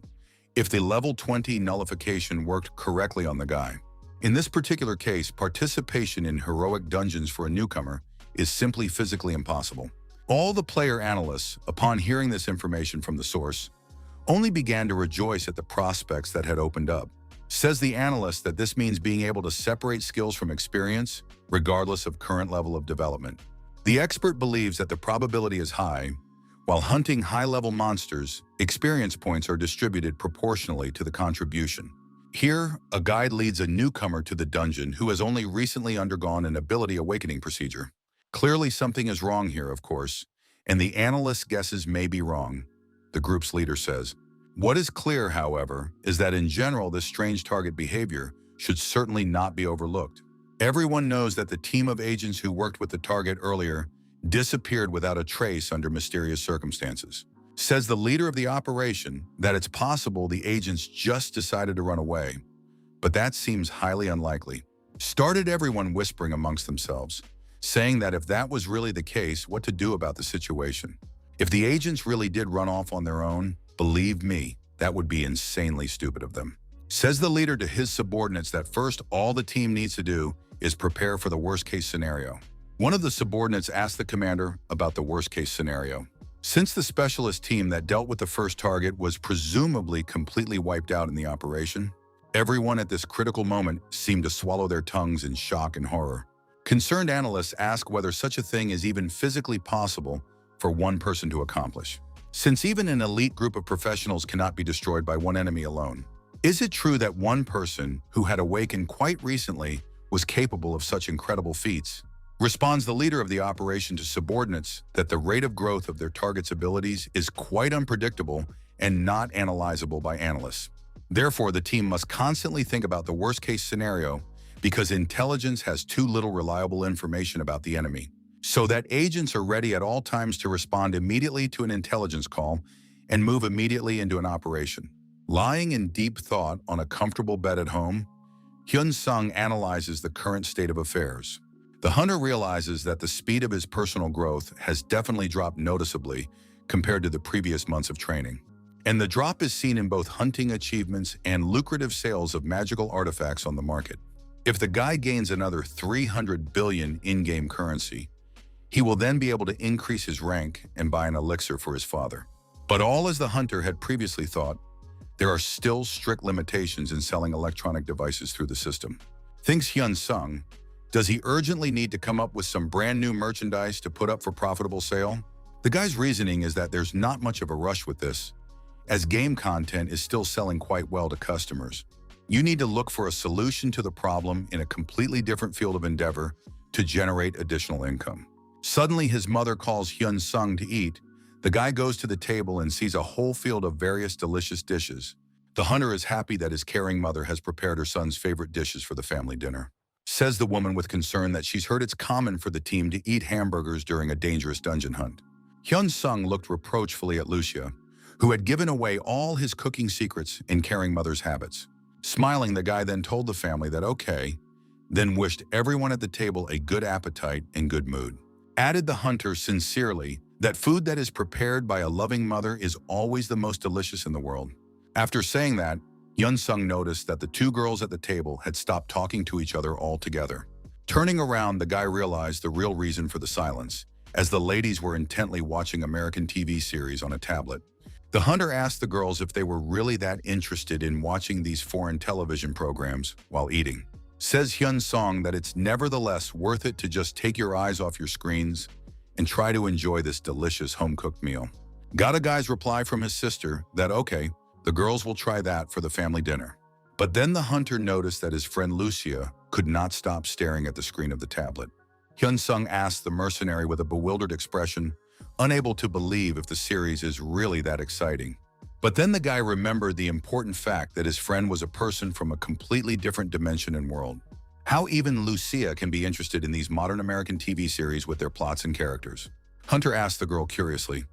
if the level 20 nullification worked correctly on the guy. In this particular case, participation in heroic dungeons for a newcomer is simply physically impossible. All the player analysts, upon hearing this information from the source, only began to rejoice at the prospects that had opened up. Says the analyst that this means being able to separate skills from experience, regardless of current level of development. The expert believes that the probability is high. While hunting high-level monsters, experience points are distributed proportionally to the contribution. Here, a guide leads a newcomer to the dungeon who has only recently undergone an ability awakening procedure. Clearly something is wrong here, of course, and the analyst's guesses may be wrong, the group's leader says. What is clear, however, is that in general this strange target behavior should certainly not be overlooked. Everyone knows that the team of agents who worked with the target earlier disappeared without a trace under mysterious circumstances. Says the leader of the operation that it's possible the agents just decided to run away, but that seems highly unlikely. Started everyone whispering amongst themselves, saying that if that was really the case, what to do about the situation. If the agents really did run off on their own, believe me, that would be insanely stupid of them. Says the leader to his subordinates that first all the team needs to do is prepare for the worst-case scenario. One of the subordinates asked the commander about the worst-case scenario. Since the specialist team that dealt with the first target was presumably completely wiped out in the operation, everyone at this critical moment seemed to swallow their tongues in shock and horror. Concerned analysts ask whether such a thing is even physically possible for one person to accomplish. Since even an elite group of professionals cannot be destroyed by one enemy alone, is it true that one person who had awakened quite recently was capable of such incredible feats? Responds the leader of the operation to subordinates that the rate of growth of their target's abilities is quite unpredictable and not analyzable by analysts. Therefore, the team must constantly think about the worst-case scenario because intelligence has too little reliable information about the enemy, so that agents are ready at all times to respond immediately to an intelligence call and move immediately into an operation. Lying in deep thought on a comfortable bed at home, Hyun-sung analyzes the current state of affairs. The hunter realizes that the speed of his personal growth has definitely dropped noticeably compared to the previous months of training. And the drop is seen in both hunting achievements and lucrative sales of magical artifacts on the market. If the guy gains another 300 billion in-game currency, he will then be able to increase his rank and buy an elixir for his father. But all as the hunter had previously thought, there are still strict limitations in selling electronic devices through the system. Thinks Hyun-sung, does he urgently need to come up with some brand new merchandise to put up for profitable sale? The guy's reasoning is that there's not much of a rush with this, as game content is still selling quite well to customers. You need to look for a solution to the problem in a completely different field of endeavor to generate additional income. Suddenly, his mother calls Hyun-sung to eat. The guy goes to the table and sees a whole field of various delicious dishes. The hunter is happy that his caring mother has prepared her son's favorite dishes for the family dinner. Says the woman with concern that she's heard it's common for the team to eat hamburgers during a dangerous dungeon hunt. Hyun-sung looked reproachfully at Lucia, who had given away all his cooking secrets in caring mother's habits. Smiling, the guy then told the family that okay, then wished everyone at the table a good appetite and good mood. Added the hunter sincerely that food that is prepared by a loving mother is always the most delicious in the world. After saying that, Hyun-sung noticed that the two girls at the table had stopped talking to each other altogether. Turning around, the guy realized the real reason for the silence, as the ladies were intently watching American TV series on a tablet. The hunter asked the girls if they were really that interested in watching these foreign television programs while eating. Says Hyun-sung that it's nevertheless worth it to just take your eyes off your screens and try to enjoy this delicious home-cooked meal. Got a guy's reply from his sister that okay, the girls will try that for the family dinner. But then the hunter noticed that his friend Lucia could not stop staring at the screen of the tablet. Hyun-sung asked the mercenary with a bewildered expression, unable to believe if the series is really that exciting. But then the guy remembered the important fact that his friend was a person from a completely different dimension and world. How even Lucia can be interested in these modern American TV series with their plots and characters. Hunter asked the girl curiously,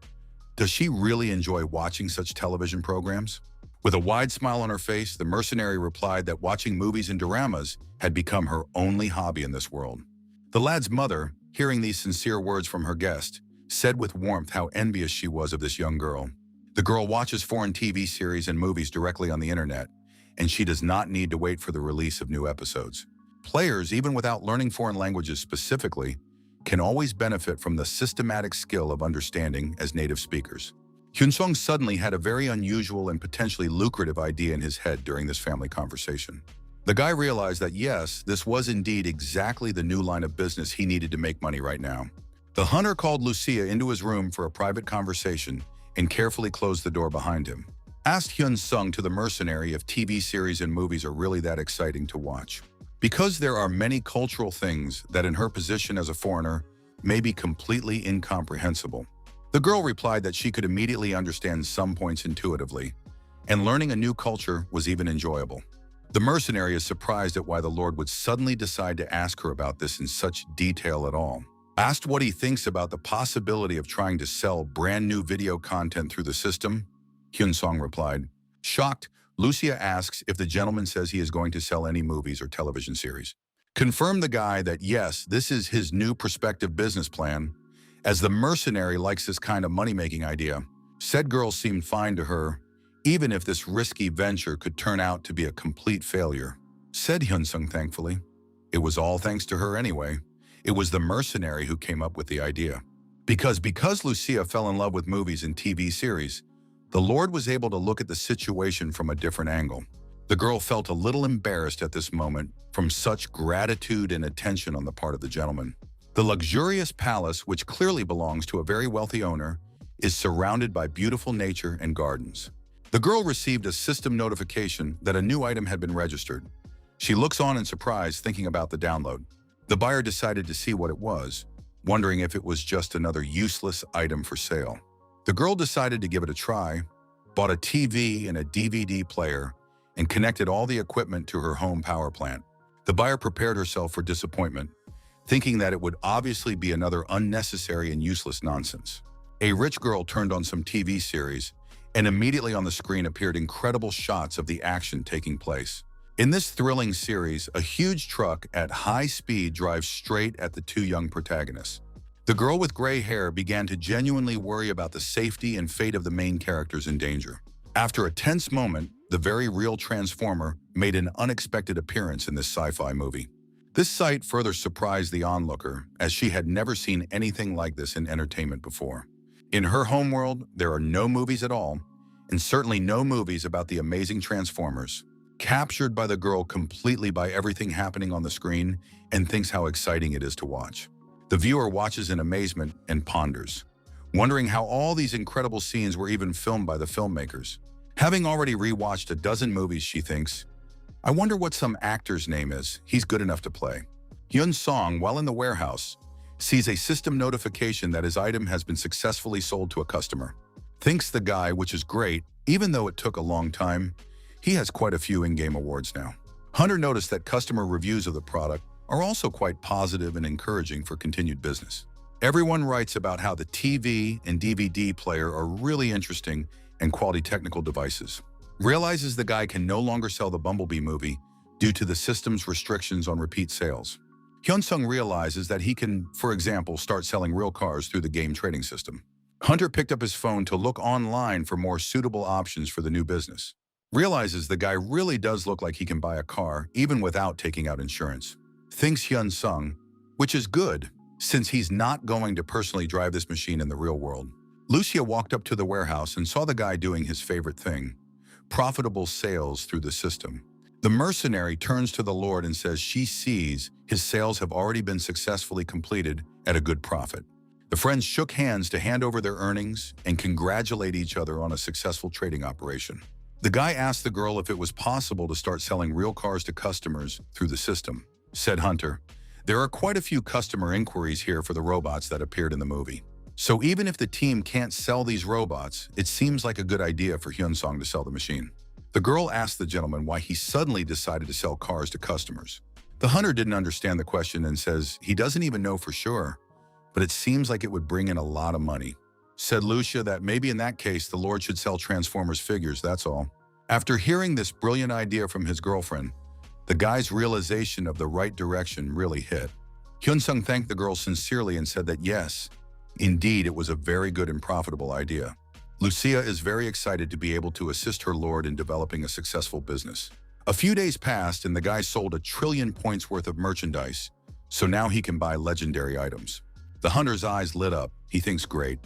does she really enjoy watching such television programs? With a wide smile on her face, the mercenary replied that watching movies and doramas had become her only hobby in this world. The lad's mother, hearing these sincere words from her guest, said with warmth how envious she was of this young girl. The girl watches foreign TV series and movies directly on the internet, and she does not need to wait for the release of new episodes. Players, even without learning foreign languages specifically, can always benefit from the systematic skill of understanding as native speakers. Hyun-sung suddenly had a very unusual and potentially lucrative idea in his head during this family conversation. The guy realized that yes, this was indeed exactly the new line of business he needed to make money right now. The hunter called Lucia into his room for a private conversation and carefully closed the door behind him. Asked Hyun-sung to the mercenary if TV series and movies are really that exciting to watch. Because there are many cultural things that in her position as a foreigner may be completely incomprehensible. The girl replied that she could immediately understand some points intuitively, and learning a new culture was even enjoyable. The mercenary is surprised at why the Lord would suddenly decide to ask her about this in such detail at all. Asked what he thinks about the possibility of trying to sell brand new video content through the system, Hyun-sung replied. Shocked, Lucia asks if the gentleman says he is going to sell any movies or television series. Confirm the guy that yes, this is his new prospective business plan, as the mercenary likes this kind of money-making idea. Said girl seemed fine to her, even if this risky venture could turn out to be a complete failure. Said Hyun-sung thankfully. It was all thanks to her anyway. It was the mercenary who came up with the idea. Because Lucia fell in love with movies and TV series, the Lord was able to look at the situation from a different angle. The girl felt a little embarrassed at this moment from such gratitude and attention on the part of the gentleman. The luxurious palace, which clearly belongs to a very wealthy owner, is surrounded by beautiful nature and gardens. The girl received a system notification that a new item had been registered. She looks on in surprise, thinking about the download. The buyer decided to see what it was, wondering if it was just another useless item for sale. The girl decided to give it a try, bought a TV and a DVD player, and connected all the equipment to her home power plant. The buyer prepared herself for disappointment, thinking that it would obviously be another unnecessary and useless nonsense. A rich girl turned on some TV series, and immediately on the screen appeared incredible shots of the action taking place. In this thrilling series, a huge truck at high speed drives straight at the two young protagonists. The girl with gray hair began to genuinely worry about the safety and fate of the main characters in danger. After a tense moment, the very real Transformer made an unexpected appearance in this sci-fi movie. This sight further surprised the onlooker, as she had never seen anything like this in entertainment before. In her homeworld, there are no movies at all, and certainly no movies about the amazing Transformers. Captured by the girl completely by everything happening on the screen and thinks how exciting it is to watch. The viewer watches in amazement and ponders, wondering how all these incredible scenes were even filmed by the filmmakers. Having already rewatched a dozen movies, she thinks, I wonder what some actor's name is. He's good enough to play. Hyun-sung, while in the warehouse, sees a system notification that his item has been successfully sold to a customer. Thinks the guy, which is great, even though it took a long time. He has quite a few in-game awards now. Hunter noticed that customer reviews of the product are also quite positive and encouraging for continued business. Everyone writes about how the TV and DVD player are really interesting and quality technical devices. Realizes the guy can no longer sell the Bumblebee movie due to the system's restrictions on repeat sales. Hyun-sung realizes that he can, for example, start selling real cars through the game trading system. Hunter picked up his phone to look online for more suitable options for the new business. Realizes the guy really does look like he can buy a car even without taking out insurance. Thinks Hyun-sung, which is good, since he's not going to personally drive this machine in the real world. Lucia walked up to the warehouse and saw the guy doing his favorite thing, profitable sales through the system. The mercenary turns to the Lord and says she sees his sales have already been successfully completed at a good profit. The friends shook hands to hand over their earnings and congratulate each other on a successful trading operation. The guy asked the girl if it was possible to start selling real cars to customers through the system. Said Hunter, there are quite a few customer inquiries here for the robots that appeared in the movie. So even if the team can't sell these robots, it seems like a good idea for Hyun-sung to sell the machine. The girl asked the gentleman why he suddenly decided to sell cars to customers. The hunter didn't understand the question and says he doesn't even know for sure, but it seems like it would bring in a lot of money. Said Lucia that maybe in that case the Lord should sell Transformers figures, that's all. After hearing this brilliant idea from his girlfriend, the guy's realization of the right direction really hit. Hyun-sung thanked the girl sincerely and said that yes, indeed it was a very good and profitable idea. Lucia is very excited to be able to assist her lord in developing a successful business. A few days passed and the guy sold 1 trillion points worth of merchandise, so now he can buy legendary items. The hunter's eyes lit up. He thinks great.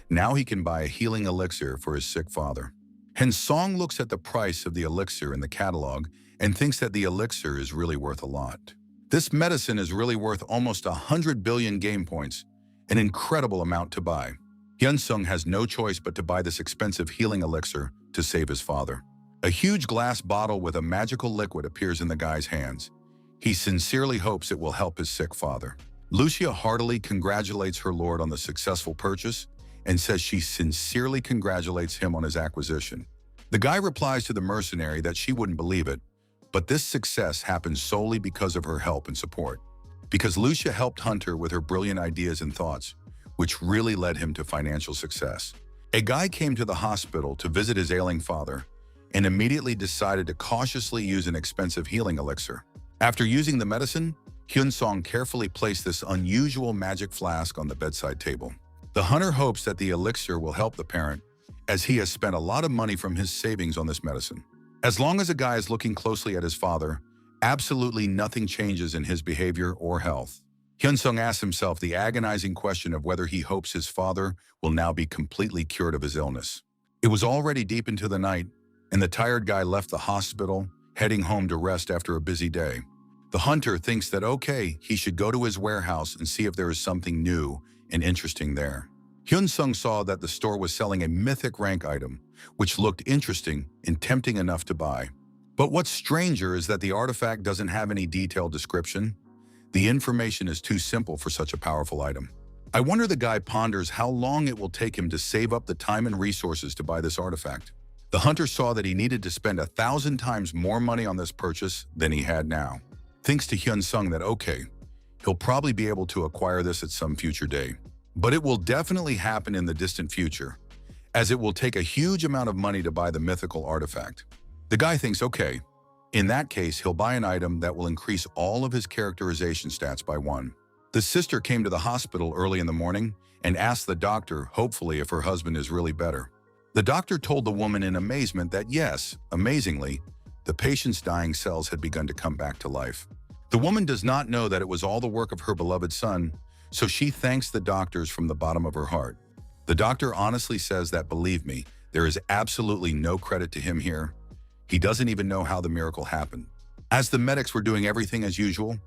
Now he can buy a healing elixir for his sick father. Hyun-sung looks at the price of the elixir in the catalog and thinks that the elixir is really worth a lot. This medicine is really worth almost 100 billion game points, an incredible amount to buy. Hyun-sung has no choice but to buy this expensive healing elixir to save his father. A huge glass bottle with a magical liquid appears in the guy's hands. He sincerely hopes it will help his sick father. Lucia heartily congratulates her lord on the successful purchase and says she sincerely congratulates him on his acquisition. The guy replies to the mercenary that she wouldn't believe it, but this success happened solely because of her help and support. Because Lucia helped Hunter with her brilliant ideas and thoughts, which really led him to financial success. A guy came to the hospital to visit his ailing father and immediately decided to cautiously use an expensive healing elixir. After using the medicine, Hyun-sung carefully placed this unusual magic flask on the bedside table. The hunter hopes that the elixir will help the parent, as he has spent a lot of money from his savings on this medicine. As long as a guy is looking closely at his father, absolutely nothing changes in his behavior or health. Hyun-sung asks himself the agonizing question of whether he hopes his father will now be completely cured of his illness. It was already deep into the night, and the tired guy left the hospital, heading home to rest after a busy day. The hunter thinks that okay, he should go to his warehouse and see if there is something new and interesting there. Hyun-sung saw that the store was selling a mythic rank item, which looked interesting and tempting enough to buy. But what's stranger is that the artifact doesn't have any detailed description. The information is too simple for such a powerful item. I wonder the guy ponders how long it will take him to save up the time and resources to buy this artifact. The hunter saw that he needed to spend 1,000 times more money on this purchase than he had now. Thinks to Hyun-sung that okay, he'll probably be able to acquire this at some future day. But it will definitely happen in the distant future, as it will take a huge amount of money to buy the mythical artifact. The guy thinks, okay, in that case, he'll buy an item that will increase all of his characterization stats by 1. The sister came to the hospital early in the morning and asked the doctor, hopefully, if her husband is really better. The doctor told the woman in amazement that yes, amazingly, the patient's dying cells had begun to come back to life. The woman does not know that it was all the work of her beloved son, so she thanks the doctors from the bottom of her heart. The doctor honestly says that, believe me, there is absolutely no credit to him here. He doesn't even know how the miracle happened. As the medics were doing everything as usual,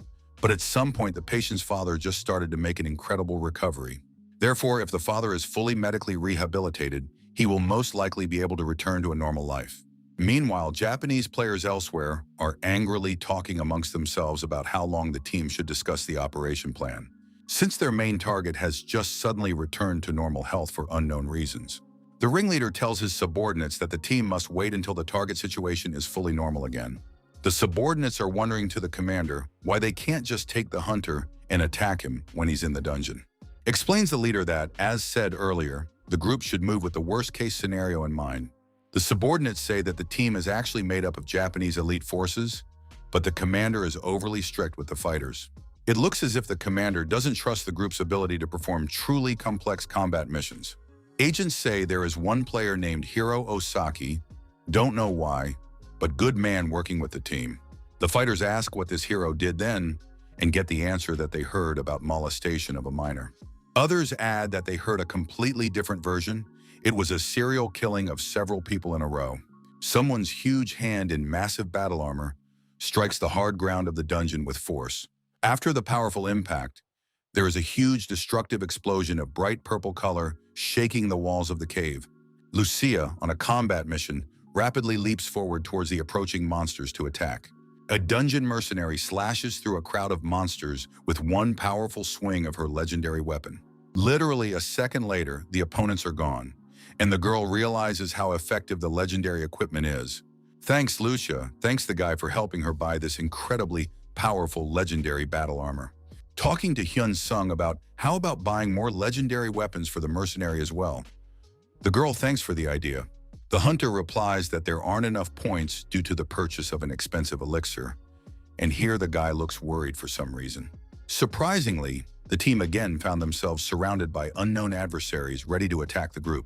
but at some point the patient's father just started to make an incredible recovery. Therefore, if the father is fully medically rehabilitated, he will most likely be able to return to a normal life. Meanwhile, Japanese players elsewhere are angrily talking amongst themselves about how long the team should discuss the operation plan, since their main target has just suddenly returned to normal health for unknown reasons. The ringleader tells his subordinates that the team must wait until the target situation is fully normal again. The subordinates are wondering to the commander why they can't just take the hunter and attack him when he's in the dungeon. Explains the leader that, as said earlier, the group should move with the worst-case scenario in mind. The subordinates say that the team is actually made up of Japanese elite forces, but the commander is overly strict with the fighters. It looks as if the commander doesn't trust the group's ability to perform truly complex combat missions. Agents say there is one player named Hiro Osaki, don't know why, but good man working with the team. The fighters ask what this hero did then, and get the answer that they heard about molestation of a minor. Others add that they heard a completely different version. It was a serial killing of several people in a row. Someone's huge hand in massive battle armor strikes the hard ground of the dungeon with force. After the powerful impact, there is a huge destructive explosion of bright purple color shaking the walls of the cave. Lucia, on a combat mission, rapidly leaps forward towards the approaching monsters to attack. A dungeon mercenary slashes through a crowd of monsters with one powerful swing of her legendary weapon. Literally a second later, the opponents are gone, and the girl realizes how effective the legendary equipment is. Thanks, Lucia. Thanks the guy for helping her buy this incredibly powerful legendary battle armor. Talking to Hyun-sung about how about buying more legendary weapons for the mercenary as well. The girl thanks for the idea. The hunter replies that there aren't enough points due to the purchase of an expensive elixir, and here the guy looks worried for some reason. Surprisingly, the team again found themselves surrounded by unknown adversaries ready to attack the group.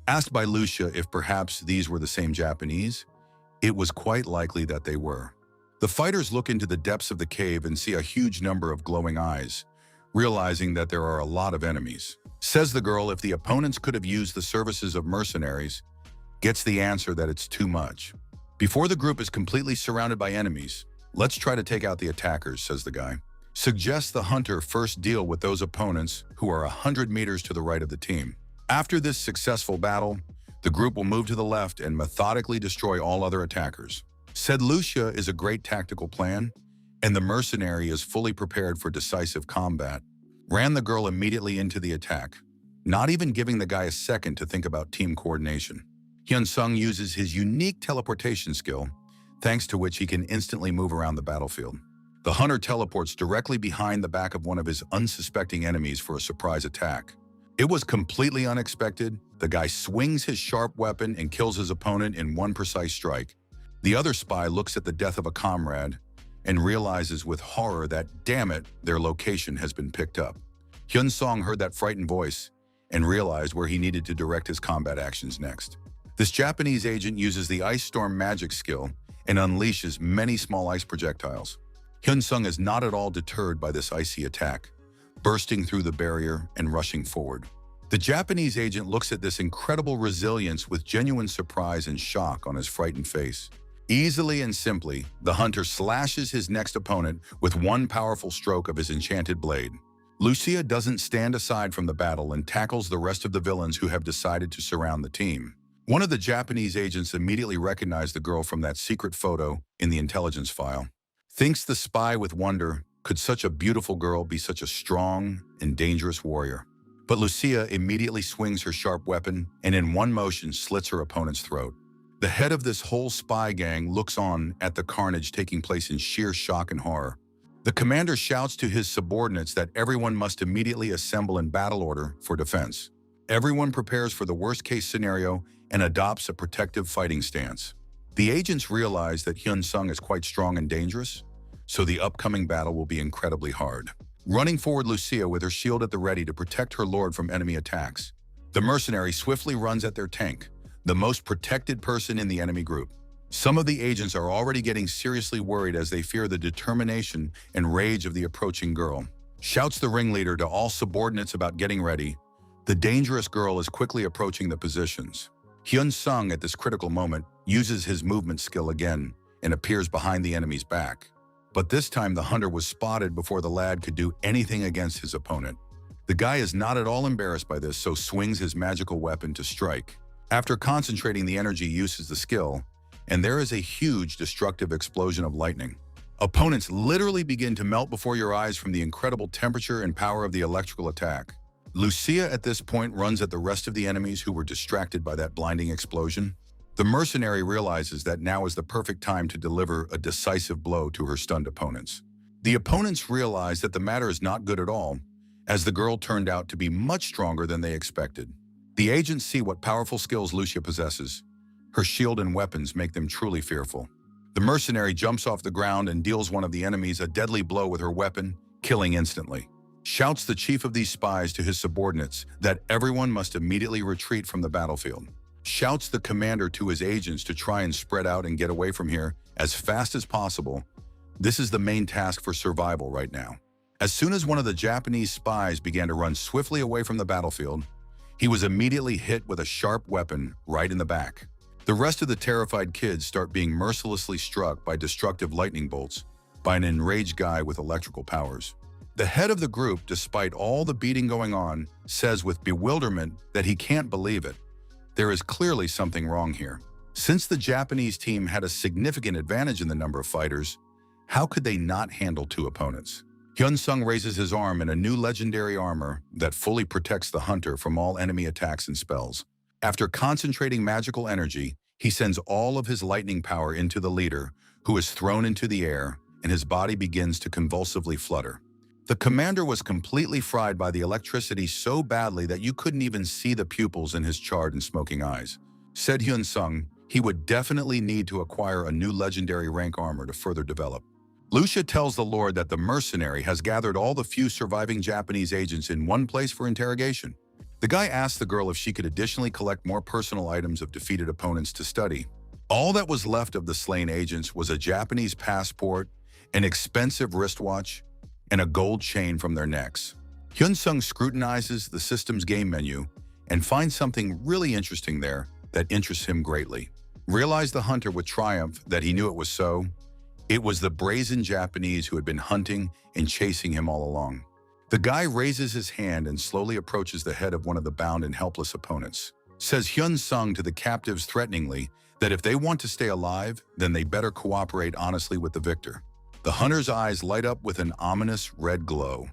Asked by Lucia if perhaps these were the same Japanese, it was quite likely that they were. The fighters look into the depths of the cave and see a huge number of glowing eyes, realizing that there are a lot of enemies. Says the girl if the opponents could have used the services of mercenaries, gets the answer that it's too much. Before the group is completely surrounded by enemies, let's try to take out the attackers, says the guy. Suggests the hunter first deal with those opponents who are 100 meters to the right of the team. After this successful battle, the group will move to the left and methodically destroy all other attackers. Said Lucia is a great tactical plan, and the mercenary is fully prepared for decisive combat. Ran the girl immediately into the attack, not even giving the guy a second to think about team coordination. Hyun-sung uses his unique teleportation skill, thanks to which he can instantly move around the battlefield. The hunter teleports directly behind the back of one of his unsuspecting enemies for a surprise attack. It was completely unexpected. The guy swings his sharp weapon and kills his opponent in one precise strike. The other spy looks at the death of a comrade and realizes with horror that, damn it, their location has been picked up. Hyun-sung heard that frightened voice and realized where he needed to direct his combat actions next. This Japanese agent uses the Ice Storm magic skill and unleashes many small ice projectiles. Hyun-sung is not at all deterred by this icy attack, bursting through the barrier and rushing forward. The Japanese agent looks at this incredible resilience with genuine surprise and shock on his frightened face. Easily and simply, the hunter slashes his next opponent with one powerful stroke of his enchanted blade. Lucia doesn't stand aside from the battle and tackles the rest of the villains who have decided to surround the team. One of the Japanese agents immediately recognized the girl from that secret photo in the intelligence file. Thinks the spy with wonder, could such a beautiful girl be such a strong and dangerous warrior? But Lucia immediately swings her sharp weapon and in one motion slits her opponent's throat. The head of this whole spy gang looks on at the carnage taking place in sheer shock and horror. The commander shouts to his subordinates that everyone must immediately assemble in battle order for defense. Everyone prepares for the worst-case scenario and adopts a protective fighting stance. The agents realize that Hyun-sung is quite strong and dangerous, so the upcoming battle will be incredibly hard. Running forward Lucia with her shield at the ready to protect her lord from enemy attacks. The mercenary swiftly runs at their tank, the most protected person in the enemy group. Some of the agents are already getting seriously worried as they fear the determination and rage of the approaching girl. Shouts the ringleader to all subordinates about getting ready. The dangerous girl is quickly approaching the positions. Hyun-sung at this critical moment uses his movement skill again and appears behind the enemy's back. But this time the hunter was spotted before the lad could do anything against his opponent. The guy is not at all embarrassed by this, so swings his magical weapon to strike. After concentrating the energy, uses the skill, and there is a huge destructive explosion of lightning. Opponents literally begin to melt before your eyes from the incredible temperature and power of the electrical attack. Lucia at this point runs at the rest of the enemies who were distracted by that blinding explosion. The mercenary realizes that now is the perfect time to deliver a decisive blow to her stunned opponents. The opponents realize that the matter is not good at all, as the girl turned out to be much stronger than they expected. The agents see what powerful skills Lucia possesses. Her shield and weapons make them truly fearful. The mercenary jumps off the ground and deals one of the enemies a deadly blow with her weapon, killing instantly. Shouts the chief of these spies to his subordinates that everyone must immediately retreat from the battlefield. Shouts the commander to his agents to try and spread out and get away from here as fast as possible. This is the main task for survival right now. As soon as one of the Japanese spies began to run swiftly away from the battlefield, he was immediately hit with a sharp weapon right in the back. The rest of the terrified kids start being mercilessly struck by destructive lightning bolts by an enraged guy with electrical powers. The head of the group, despite all the beating going on, says with bewilderment that he can't believe it. There is clearly something wrong here. Since the Japanese team had a significant advantage in the number of fighters, how could they not handle two opponents? Hyun-sung raises his arm in a new legendary armor that fully protects the hunter from all enemy attacks and spells. After concentrating magical energy, he sends all of his lightning power into the leader, who is thrown into the air, and his body begins to convulsively flutter. The commander was completely fried by the electricity so badly that you couldn't even see the pupils in his charred and smoking eyes. Said Hyun-sung, he would definitely need to acquire a new legendary rank armor to further develop. Lucia tells the Lord that the mercenary has gathered all the few surviving Japanese agents in one place for interrogation. The guy asked the girl if she could additionally collect more personal items of defeated opponents to study. All that was left of the slain agents was a Japanese passport, an expensive wristwatch, and a gold chain from their necks. Hyun-sung scrutinizes the system's game menu and finds something really interesting there that interests him greatly. Realized the hunter with triumph that he knew it was so. It was the brazen Japanese who had been hunting and chasing him all along. The guy raises his hand and slowly approaches the head of one of the bound and helpless opponents. Says Hyun-sung to the captives threateningly that if they want to stay alive, then they better cooperate honestly with the victor. The hunter's eyes light up with an ominous red glow,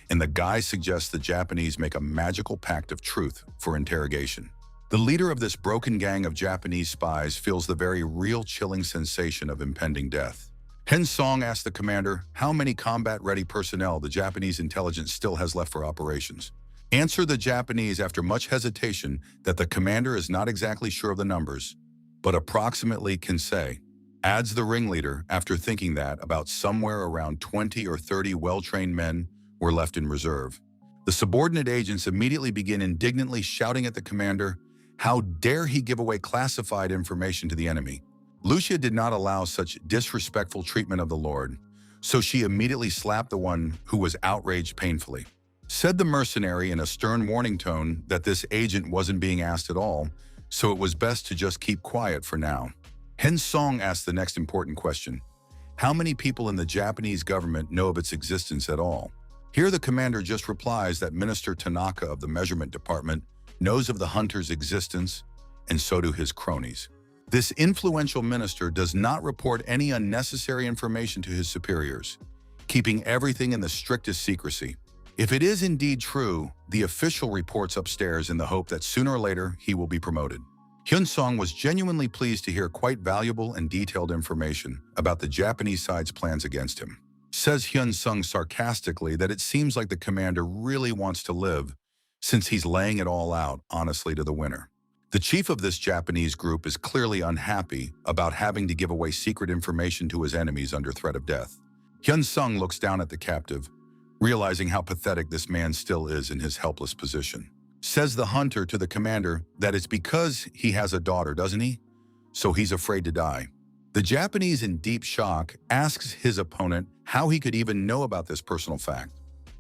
and the guy suggests the Japanese make a magical pact of truth for interrogation. The leader of this broken gang of Japanese spies feels the very real chilling sensation of impending death. Hyun-sung asks the commander how many combat-ready personnel the Japanese intelligence still has left for operations. Answer the Japanese after much hesitation that the commander is not exactly sure of the numbers, but approximately can say. Adds the ringleader after thinking that about somewhere around 20 or 30 well-trained men were left in reserve. The subordinate agents immediately begin indignantly shouting at the commander, how dare he give away classified information to the enemy. Lucia did not allow such disrespectful treatment of the Lord, so she immediately slapped the one who was outraged painfully. Said the mercenary in a stern warning tone that this agent wasn't being asked at all, so it was best to just keep quiet for now. Hyun-sung asked the next important question. How many people in the Japanese government know of its existence at all? Here the commander just replies that Minister Tanaka of the Measurement Department knows of the hunter's existence, and so do his cronies. This influential minister does not report any unnecessary information to his superiors, keeping everything in the strictest secrecy. If it is indeed true, the official reports upstairs in the hope that sooner or later he will be promoted. Hyun-sung was genuinely pleased to hear quite valuable and detailed information about the Japanese side's plans against him. Says Hyun-sung sarcastically that it seems like the commander really wants to live, since he's laying it all out honestly to the winner. The chief of this Japanese group is clearly unhappy about having to give away secret information to his enemies under threat of death. Hyun-sung looks down at the captive, realizing how pathetic this man still is in his helpless position. Says the hunter to the commander that it's because he has a daughter, doesn't he? So he's afraid to die. The Japanese, in deep shock, asks his opponent how he could even know about this personal fact.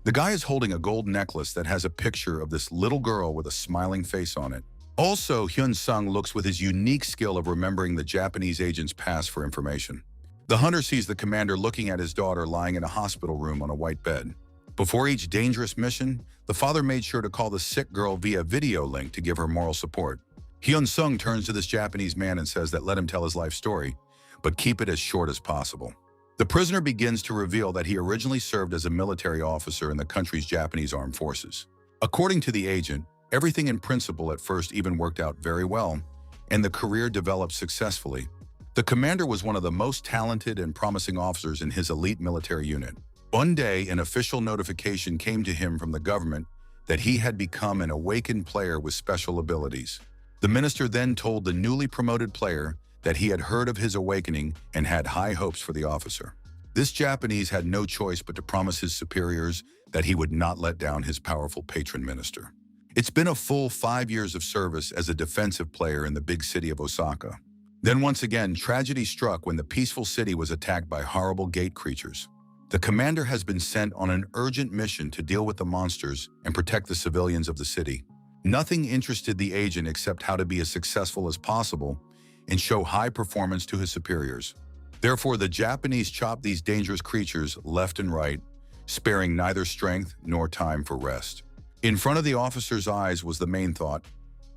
The guy is holding a gold necklace that has a picture of this little girl with a smiling face on it. Also, Hyun-sung looks with his unique skill of remembering the Japanese agent's past for information. The hunter sees the commander looking at his daughter lying in a hospital room on a white bed. Before each dangerous mission, the father made sure to call the sick girl via video link to give her moral support. Hyun-sung turns to this Japanese man and says that let him tell his life story, but keep it as short as possible. The prisoner begins to reveal that he originally served as a military officer in the country's Japanese armed forces. According to the agent, everything in principle at first even worked out very well, and the career developed successfully. The commander was one of the most talented and promising officers in his elite military unit. One day, an official notification came to him from the government that he had become an awakened player with special abilities. The minister then told the newly promoted player that he had heard of his awakening and had high hopes for the officer. This Japanese had no choice but to promise his superiors that he would not let down his powerful patron minister. It's been a full 5 years of service as a defensive player in the big city of Osaka. Then once again, tragedy struck when the peaceful city was attacked by horrible gate creatures. The commander has been sent on an urgent mission to deal with the monsters and protect the civilians of the city. Nothing interested the agent except how to be as successful as possible and show high performance to his superiors. Therefore, the Japanese chopped these dangerous creatures left and right, sparing neither strength nor time for rest. In front of the officer's eyes was the main thought: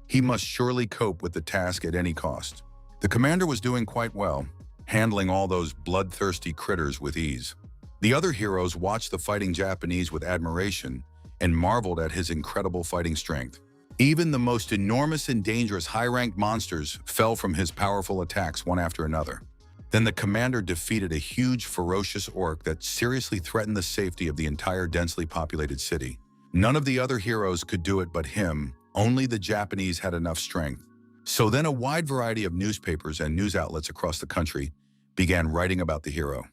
he must surely cope with the task at any cost. The commander was doing quite well, handling all those bloodthirsty critters with ease. The other heroes watched the fighting Japanese with admiration and marveled at his incredible fighting strength. Even the most enormous and dangerous high-ranked monsters fell from his powerful attacks one after another. Then the commander defeated a huge, ferocious orc that seriously threatened the safety of the entire densely populated city. None of the other heroes could do it but him. Only the Japanese had enough strength. So then a wide variety of newspapers and news outlets across the country began writing about the hero.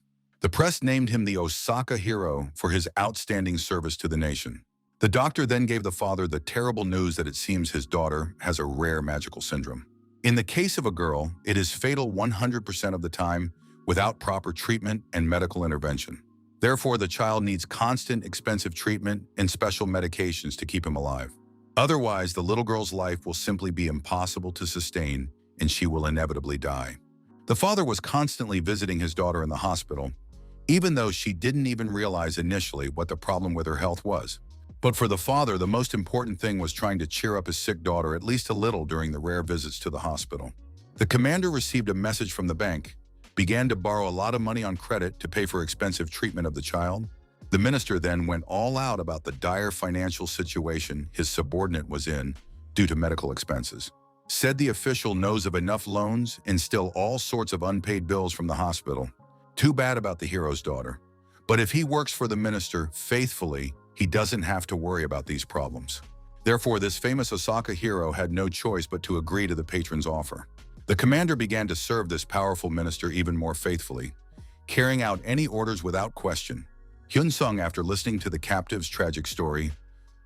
The press named him the Osaka hero for his outstanding service to the nation. The doctor then gave the father the terrible news that it seems his daughter has a rare magical syndrome. In the case of a girl, it is fatal 100% of the time without proper treatment and medical intervention. Therefore, the child needs constant, expensive treatment and special medications to keep him alive. Otherwise, the little girl's life will simply be impossible to sustain, and she will inevitably die. The father was constantly visiting his daughter in the hospital, even though she didn't even realize initially what the problem with her health was. But for the father, the most important thing was trying to cheer up his sick daughter at least a little during the rare visits to the hospital. The commander received a message from the bank, began to borrow a lot of money on credit to pay for expensive treatment of the child. The minister then went all out about the dire financial situation his subordinate was in due to medical expenses. Said the official knows of enough loans and still all sorts of unpaid bills from the hospital. Too bad about the hero's daughter. But if he works for the minister faithfully, he doesn't have to worry about these problems. Therefore, this famous Osaka hero had no choice but to agree to the patron's offer. The commander began to serve this powerful minister even more faithfully, carrying out any orders without question. Hyun-sung, after listening to the captive's tragic story,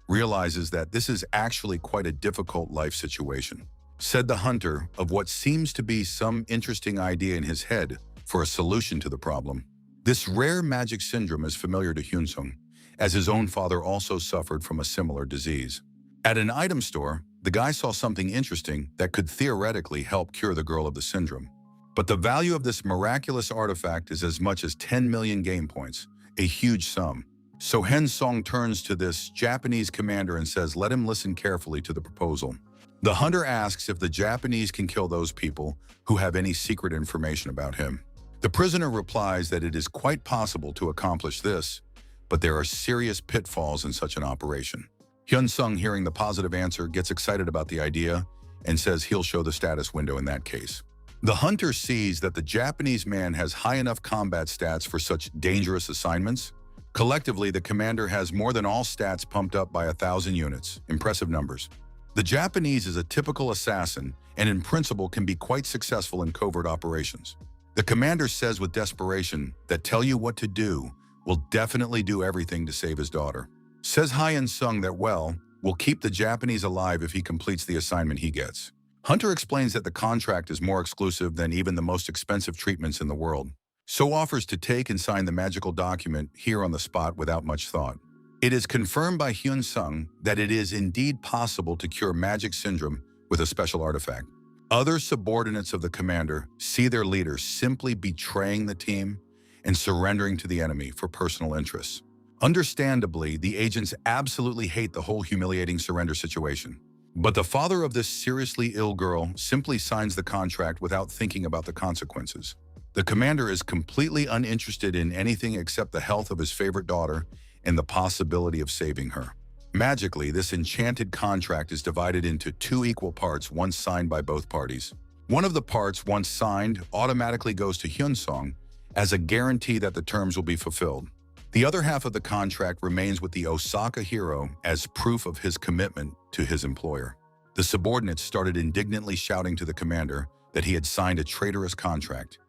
realizes that this is actually quite a difficult life situation. Said the hunter of what seems to be some interesting idea in his head for a solution to the problem. This rare magic syndrome is familiar to Hyun-sung, as his own father also suffered from a similar disease. At an item store, the guy saw something interesting that could theoretically help cure the girl of the syndrome. But the value of this miraculous artifact is as much as 10 million game points, a huge sum. So Hyun-sung turns to this Japanese commander and says, let him listen carefully to the proposal. The hunter asks if the Japanese can kill those people who have any secret information about him. The prisoner replies that it is quite possible to accomplish this, but there are serious pitfalls in such an operation. Hyun-sung, hearing the positive answer, gets excited about the idea and says he'll show the status window in that case. The hunter sees that the Japanese man has high enough combat stats for such dangerous assignments. Collectively, the commander has more than all stats pumped up by 1,000 units. Impressive numbers. The Japanese is a typical assassin and in principle can be quite successful in covert operations. The commander says with desperation that tell you what to do will definitely do everything to save his daughter. Says Hyun-sung that, well, will keep the Japanese alive if he completes the assignment he gets. Hunter explains that the contract is more exclusive than even the most expensive treatments in the world, so offers to take and sign the magical document here on the spot without much thought. It is confirmed by Hyun-sung that it is indeed possible to cure magic syndrome with a special artifact. Other subordinates of the commander see their leader simply betraying the team and surrendering to the enemy for personal interests. Understandably, the agents absolutely hate the whole humiliating surrender situation. But the father of this seriously ill girl simply signs the contract without thinking about the consequences. The commander is completely uninterested in anything except the health of his favorite daughter and the possibility of saving her. Magically, this enchanted contract is divided into two equal parts once signed by both parties. One of the parts, once signed, automatically goes to Hyun-sung as a guarantee that the terms will be fulfilled. The other half of the contract remains with the Osaka hero as proof of his commitment to his employer. The subordinates started indignantly shouting to the commander that he had signed a traitorous contract.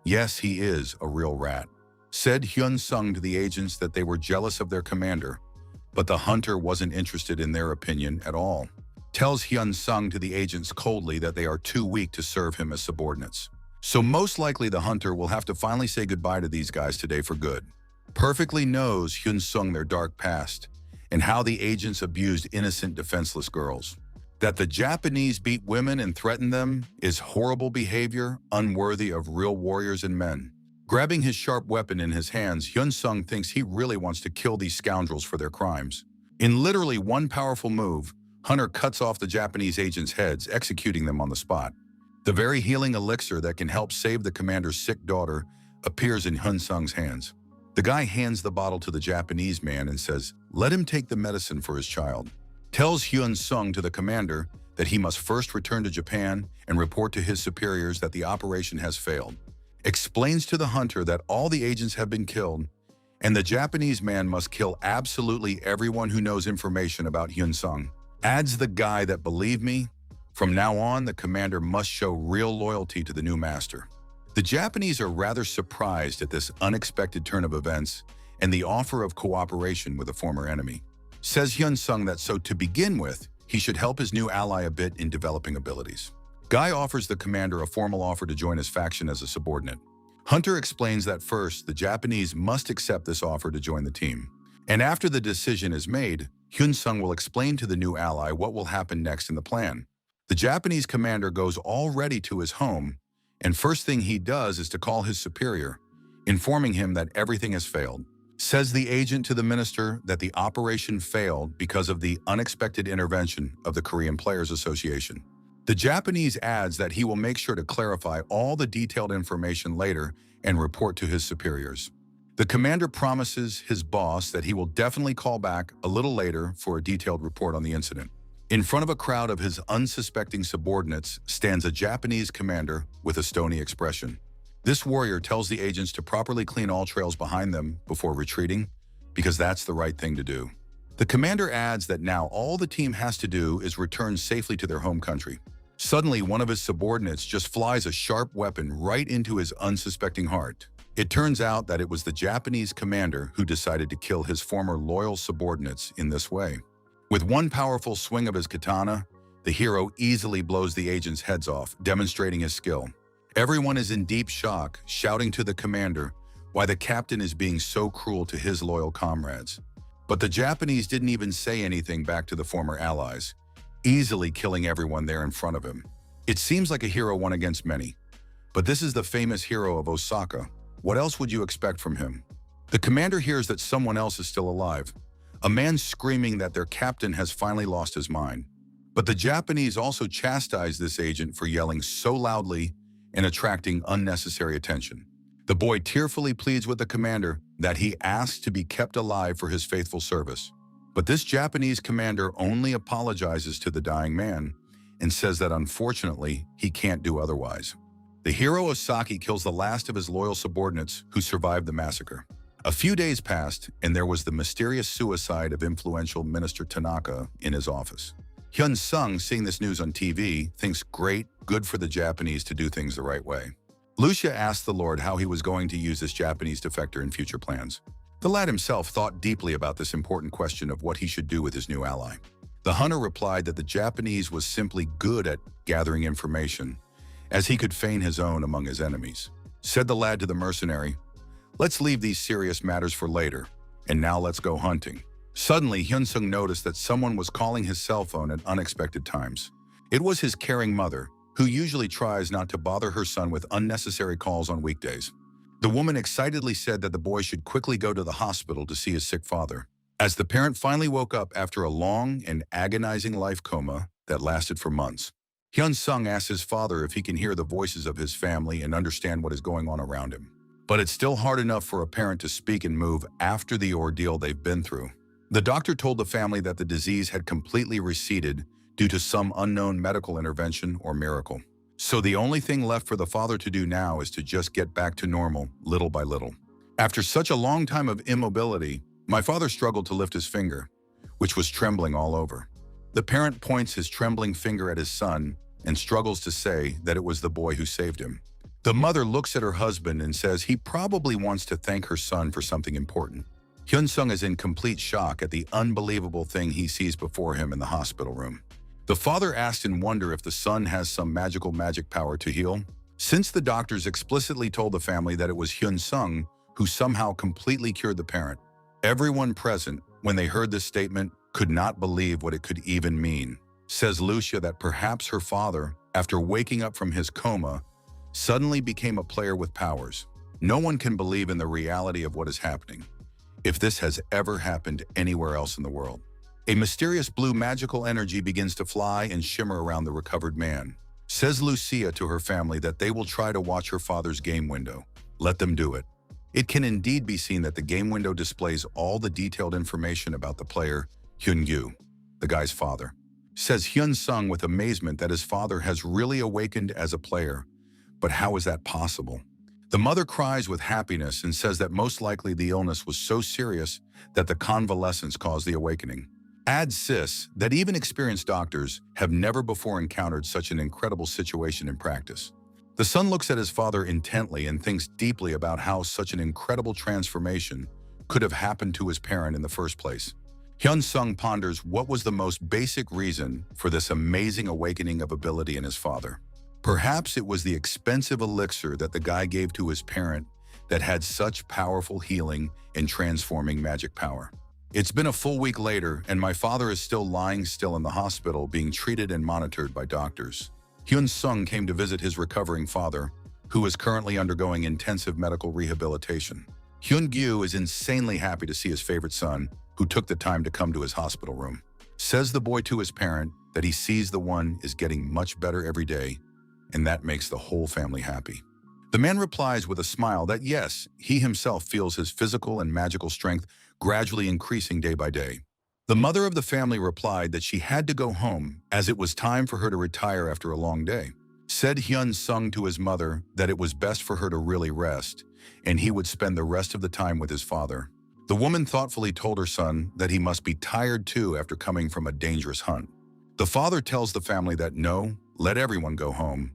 Yes, he is a real rat. Said Hyun-sung to the agents that they were jealous of their commander, but the hunter wasn't interested in their opinion at all. Tells Hyun-sung to the agents coldly that they are too weak to serve him as subordinates. So most likely the hunter will have to finally say goodbye to these guys today for good. Perfectly knows Hyun-sung their dark past and how the agents abused innocent, defenseless girls. That the Japanese beat women and threaten them is horrible behavior unworthy of real warriors and men. Grabbing his sharp weapon in his hands, Hyun-sung thinks he really wants to kill these scoundrels for their crimes. In literally one powerful move, Hunter cuts off the Japanese agents' heads, executing them on the spot. The very healing elixir that can help save the commander's sick daughter appears in Hyun-sung's hands. The guy hands the bottle to the Japanese man and says, let him take the medicine for his child. Tells Hyun-sung to the commander that he must first return to Japan and report to his superiors that the operation has failed. Explains to the hunter that all the agents have been killed and the Japanese man must kill absolutely everyone who knows information about Hyun-sung. Adds the guy that, believe me, From now on, the commander must show real loyalty to the new master. The Japanese are rather surprised at this unexpected turn of events and the offer of cooperation with a former enemy. Says Hyun-sung that so to begin with, he should help his new ally a bit in developing abilities. Guy offers the commander a formal offer to join his faction as a subordinate. Hunter explains that first, the Japanese must accept this offer to join the team. And after the decision is made, Hyun-sung will explain to the new ally what will happen next in the plan. The Japanese commander goes already to his home, and first thing he does is to call his superior, informing him that everything has failed. Says the agent to the minister that the operation failed because of the unexpected intervention of the Korean Players Association. The Japanese adds that he will make sure to clarify all the detailed information later and report to his superiors. The commander promises his boss that he will definitely call back a little later for a detailed report on the incident. In front of a crowd of his unsuspecting subordinates stands a Japanese commander with a stony expression. This warrior tells the agents to properly clean all trails behind them before retreating, because that's the right thing to do. The commander adds that now all the team has to do is return safely to their home country. Suddenly, one of his subordinates just flies a sharp weapon right into his unsuspecting heart. It turns out that it was the Japanese commander who decided to kill his former loyal subordinates in this way. With one powerful swing of his katana, the hero easily blows the agents' heads off, demonstrating his skill. Everyone is in deep shock, shouting to the commander why the captain is being so cruel to his loyal comrades. But the Japanese didn't even say anything back to the former allies, easily killing everyone there in front of him. It seems like a hero one against many, but this is the famous hero of Osaka. What else would you expect from him? The commander hears that someone else is still alive, a man screaming that their captain has finally lost his mind. But the Japanese also chastise this agent for yelling so loudly and attracting unnecessary attention. The boy tearfully pleads with the commander that he asks to be kept alive for his faithful service. But this Japanese commander only apologizes to the dying man and says that unfortunately he can't do otherwise. The hero Osaki kills the last of his loyal subordinates who survived the massacre. A few days passed, and there was the mysterious suicide of influential Minister Tanaka in his office. Hyun-sung, seeing this news on TV, thinks great, good for the Japanese to do things the right way. Lucia asked the Lord how he was going to use this Japanese defector in future plans. The lad himself thought deeply about this important question of what he should do with his new ally. The hunter replied that the Japanese was simply good at gathering information, as he could feign his own among his enemies. Said the lad to the mercenary, "Let's leave these serious matters for later, and now let's go hunting." Suddenly, Hyun-sung noticed that someone was calling his cell phone at unexpected times. It was his caring mother, who usually tries not to bother her son with unnecessary calls on weekdays. The woman excitedly said that the boy should quickly go to the hospital to see his sick father. As the parent finally woke up after a long and agonizing life coma that lasted for months, Hyun-sung asks his father if he can hear the voices of his family and understand what is going on around him. But it's still hard enough for a parent to speak and move after the ordeal they've been through. The doctor told the family that the disease had completely receded due to some unknown medical intervention or miracle. So the only thing left for the father to do now is to just get back to normal, little by little. After such a long time of immobility, my father struggled to lift his finger, which was trembling all over. The parent points his trembling finger at his son and struggles to say that it was the boy who saved him. The mother looks at her husband and says he probably wants to thank her son for something important. Hyun-sung is in complete shock at the unbelievable thing he sees before him in the hospital room. The father asks in wonder if the son has some magic power to heal. Since the doctors explicitly told the family that it was Hyun-sung who somehow completely cured the parent, everyone present, when they heard this statement, could not believe what it could even mean. Says Lucia that perhaps her father, after waking up from his coma, suddenly became a player with powers. No one can believe in the reality of what is happening, if this has ever happened anywhere else in the world. A mysterious blue magical energy begins to fly and shimmer around the recovered man. Says Lucia to her family that they will try to watch her father's game window. Let them do it. It can indeed be seen that the game window displays all the detailed information about the player, Hyun-gyu, the guy's father. Says Hyun-sung with amazement that his father has really awakened as a player. But how is that possible? The mother cries with happiness and says that most likely the illness was so serious that the convalescence caused the awakening. Add sis that even experienced doctors have never before encountered such an incredible situation in practice. The son looks at his father intently and thinks deeply about how such an incredible transformation could have happened to his parent in the first place. Hyun-sung ponders what was the most basic reason for this amazing awakening of ability in his father. Perhaps it was the expensive elixir that the guy gave to his parent that had such powerful healing and transforming magic power. It's been a full week later, and my father is still lying still in the hospital being treated and monitored by doctors. Hyun-sung came to visit his recovering father, who is currently undergoing intensive medical rehabilitation. Hyun-gyu is insanely happy to see his favorite son, who took the time to come to his hospital room. Says the boy to his parent that he sees the one is getting much better every day, and that makes the whole family happy. The man replies with a smile that yes, he himself feels his physical and magical strength gradually increasing day by day. The mother of the family replied that she had to go home as it was time for her to retire after a long day. Said Hyun-sung to his mother that it was best for her to really rest, and he would spend the rest of the time with his father. The woman thoughtfully told her son that he must be tired too after coming from a dangerous hunt. The father tells the family that no, let everyone go home.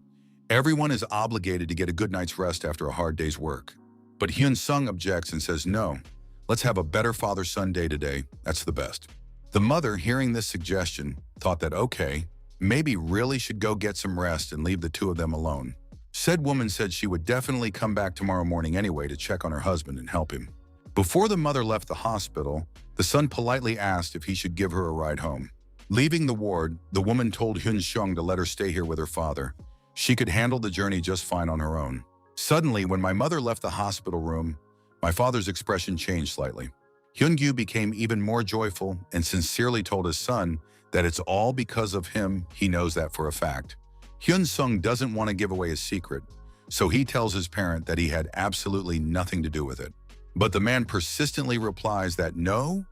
Everyone is obligated to get a good night's rest after a hard day's work. But Hyun-sung objects and says no, let's have a better father-son day today, that's the best. The mother, hearing this suggestion, thought that okay, maybe really should go get some rest and leave the two of them alone. Said woman said she would definitely come back tomorrow morning anyway to check on her husband and help him. Before the mother left the hospital, the son politely asked if he should give her a ride home. Leaving the ward, the woman told Hyun-sung to let her stay here with her father. She could handle the journey just fine on her own. Suddenly, when my mother left the hospital room, my father's expression changed slightly. Hyun-gyu became even more joyful and sincerely told his son that it's all because of him. He knows that for a fact. Hyun-sung doesn't want to give away his secret, so he tells his parent that he had absolutely nothing to do with it. But the man persistently replies that no,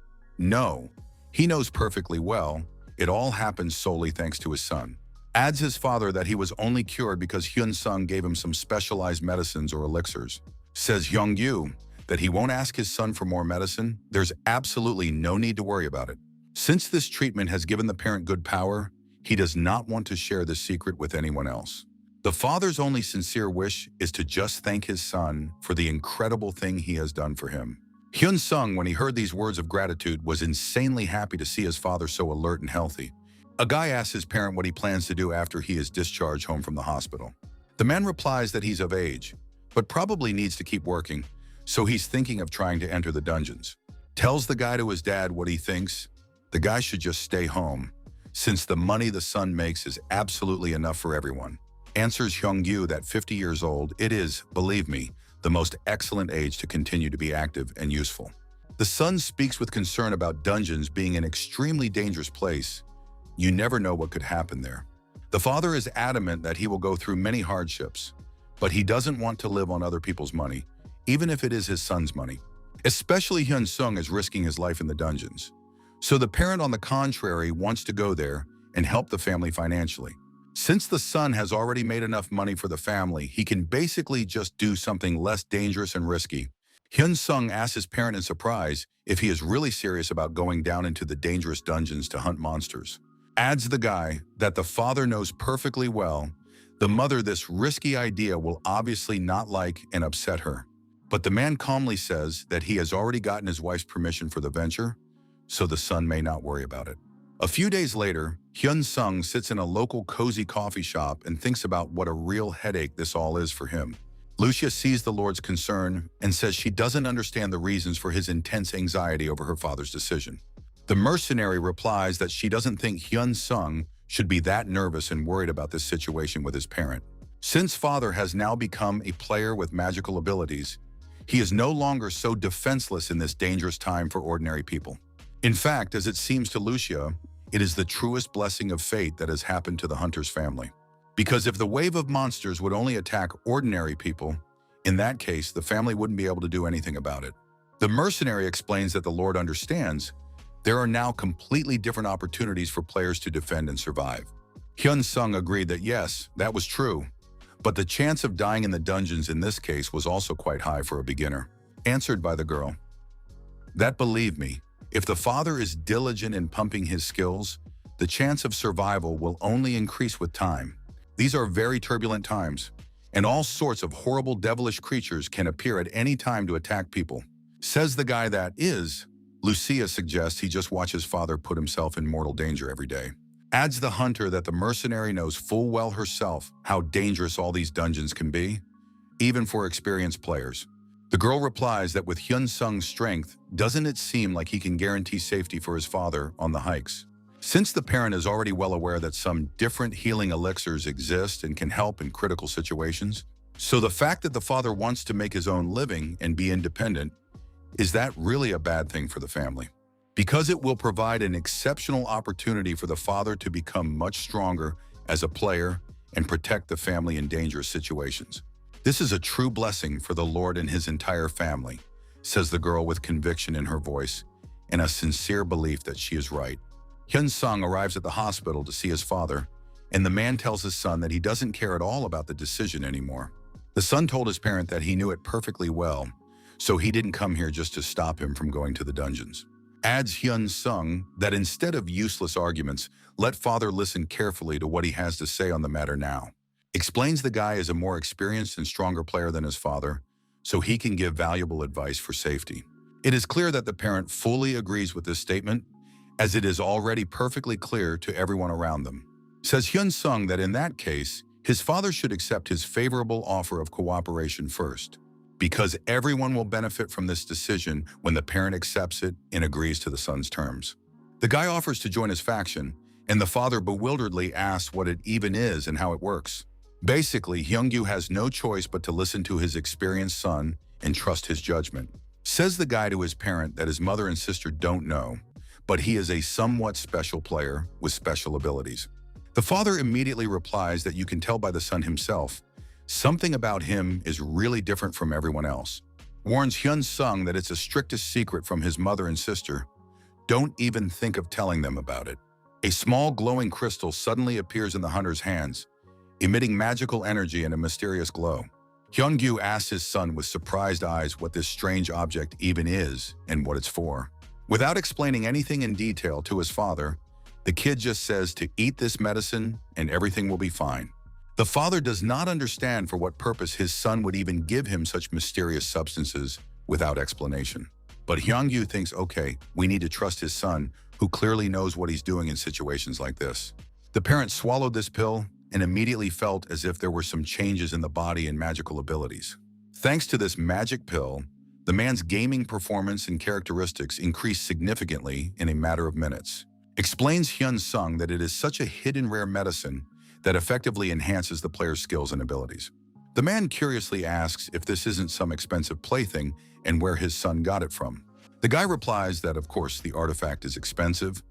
he knows perfectly well, it all happened solely thanks to his son. Adds his father that he was only cured because Hyun-sung gave him some specialized medicines or elixirs. Says Hyung-gyu that he won't ask his son for more medicine. There's absolutely no need to worry about it. Since this treatment has given the parent good power, he does not want to share the secret with anyone else. The father's only sincere wish is to just thank his son for the incredible thing he has done for him. Hyun-sung, when he heard these words of gratitude, was insanely happy to see his father so alert and healthy. A guy asks his parent what he plans to do after he is discharged home from the hospital. The man replies that he's of age, but probably needs to keep working, so he's thinking of trying to enter the dungeons. Tells the guy to his dad what he thinks. The guy should just stay home, since the money the son makes is absolutely enough for everyone. Answers Hyung-gyu that 50 years old, it is, believe me, the most excellent age to continue to be active and useful. The son speaks with concern about dungeons being an extremely dangerous place. You never know what could happen there. The father is adamant that he will go through many hardships, but he doesn't want to live on other people's money, even if it is his son's money. Especially Hyun-sung is risking his life in the dungeons. So the parent, on the contrary, wants to go there and help the family financially. Since the son has already made enough money for the family, he can basically just do something less dangerous and risky. Hyun-sung asks his parent in surprise if he is really serious about going down into the dangerous dungeons to hunt monsters. Adds the guy that the father knows perfectly well the mother this risky idea will obviously not like and upset her. But the man calmly says that he has already gotten his wife's permission for the venture, so the son may not worry about it. A few days later, Hyun-sung sits in a local cozy coffee shop and thinks about what a real headache this all is for him. Lucia sees the Lord's concern and says she doesn't understand the reasons for his intense anxiety over her father's decision. The mercenary replies that she doesn't think Hyun-sung should be that nervous and worried about this situation with his parent. Since father has now become a player with magical abilities, he is no longer so defenseless in this dangerous time for ordinary people. In fact, as it seems to Lucia, it is the truest blessing of fate that has happened to the hunter's family. Because if the wave of monsters would only attack ordinary people, in that case, the family wouldn't be able to do anything about it. The mercenary explains that the Lord understands there are now completely different opportunities for players to defend and survive. Hyun-sung agreed that yes, that was true, but the chance of dying in the dungeons in this case was also quite high for a beginner. Answered by the girl that, believe me, If the father is diligent in pumping his skills, the chance of survival will only increase with time. These are very turbulent times, and all sorts of horrible devilish creatures can appear at any time to attack people. Says the guy that is. Lucia suggests he just watch his father put himself in mortal danger every day. Adds the hunter that the mercenary knows full well herself how dangerous all these dungeons can be, even for experienced players. The girl replies that with Hyun Sung's strength, doesn't it seem like he can guarantee safety for his father on the hikes? Since the parent is already well aware that some different healing elixirs exist and can help in critical situations, so the fact that the father wants to make his own living and be independent, is that really a bad thing for the family? Because it will provide an exceptional opportunity for the father to become much stronger as a player and protect the family in dangerous situations. This is a true blessing for the Lord and his entire family, says the girl with conviction in her voice and a sincere belief that she is right. Hyun Sung arrives at the hospital to see his father, and the man tells his son that he doesn't care at all about the decision anymore. The son told his parent that he knew it perfectly well, so he didn't come here just to stop him from going to the dungeons. Adds Hyun Sung that instead of useless arguments, let father listen carefully to what he has to say on the matter now. Explains the guy is a more experienced and stronger player than his father, so he can give valuable advice for safety. It is clear that the parent fully agrees with this statement, as it is already perfectly clear to everyone around them. Says Hyun Sung that in that case, his father should accept his favorable offer of cooperation first, because everyone will benefit from this decision when the parent accepts it and agrees to the son's terms. The guy offers to join his faction, and the father bewilderedly asks what it even is and how it works. Basically, Hyungyu has no choice but to listen to his experienced son and trust his judgment. Says the guy to his parent that his mother and sister don't know, but he is a somewhat special player with special abilities. The father immediately replies that you can tell by the son himself, something about him is really different from everyone else. Warns Hyun Sung that it's a strictest secret from his mother and sister. Don't even think of telling them about it. A small glowing crystal suddenly appears in the hunter's hands, emitting magical energy and a mysterious glow. Hyungyu asks his son with surprised eyes what this strange object even is and what it's for. Without explaining anything in detail to his father, the kid just says to eat this medicine and everything will be fine. The father does not understand for what purpose his son would even give him such mysterious substances without explanation. But Hyungyu thinks, okay, we need to trust his son, who clearly knows what he's doing in situations like this. The parent swallowed this pill and immediately felt as if there were some changes in the body and magical abilities. Thanks to this magic pill, the man's gaming performance and characteristics increased significantly in a matter of minutes. Explains Hyun Sung that it is such a hidden rare medicine that effectively enhances the player's skills and abilities. The man curiously asks if this isn't some expensive plaything and where his son got it from. The guy replies that of course the artifact is expensive,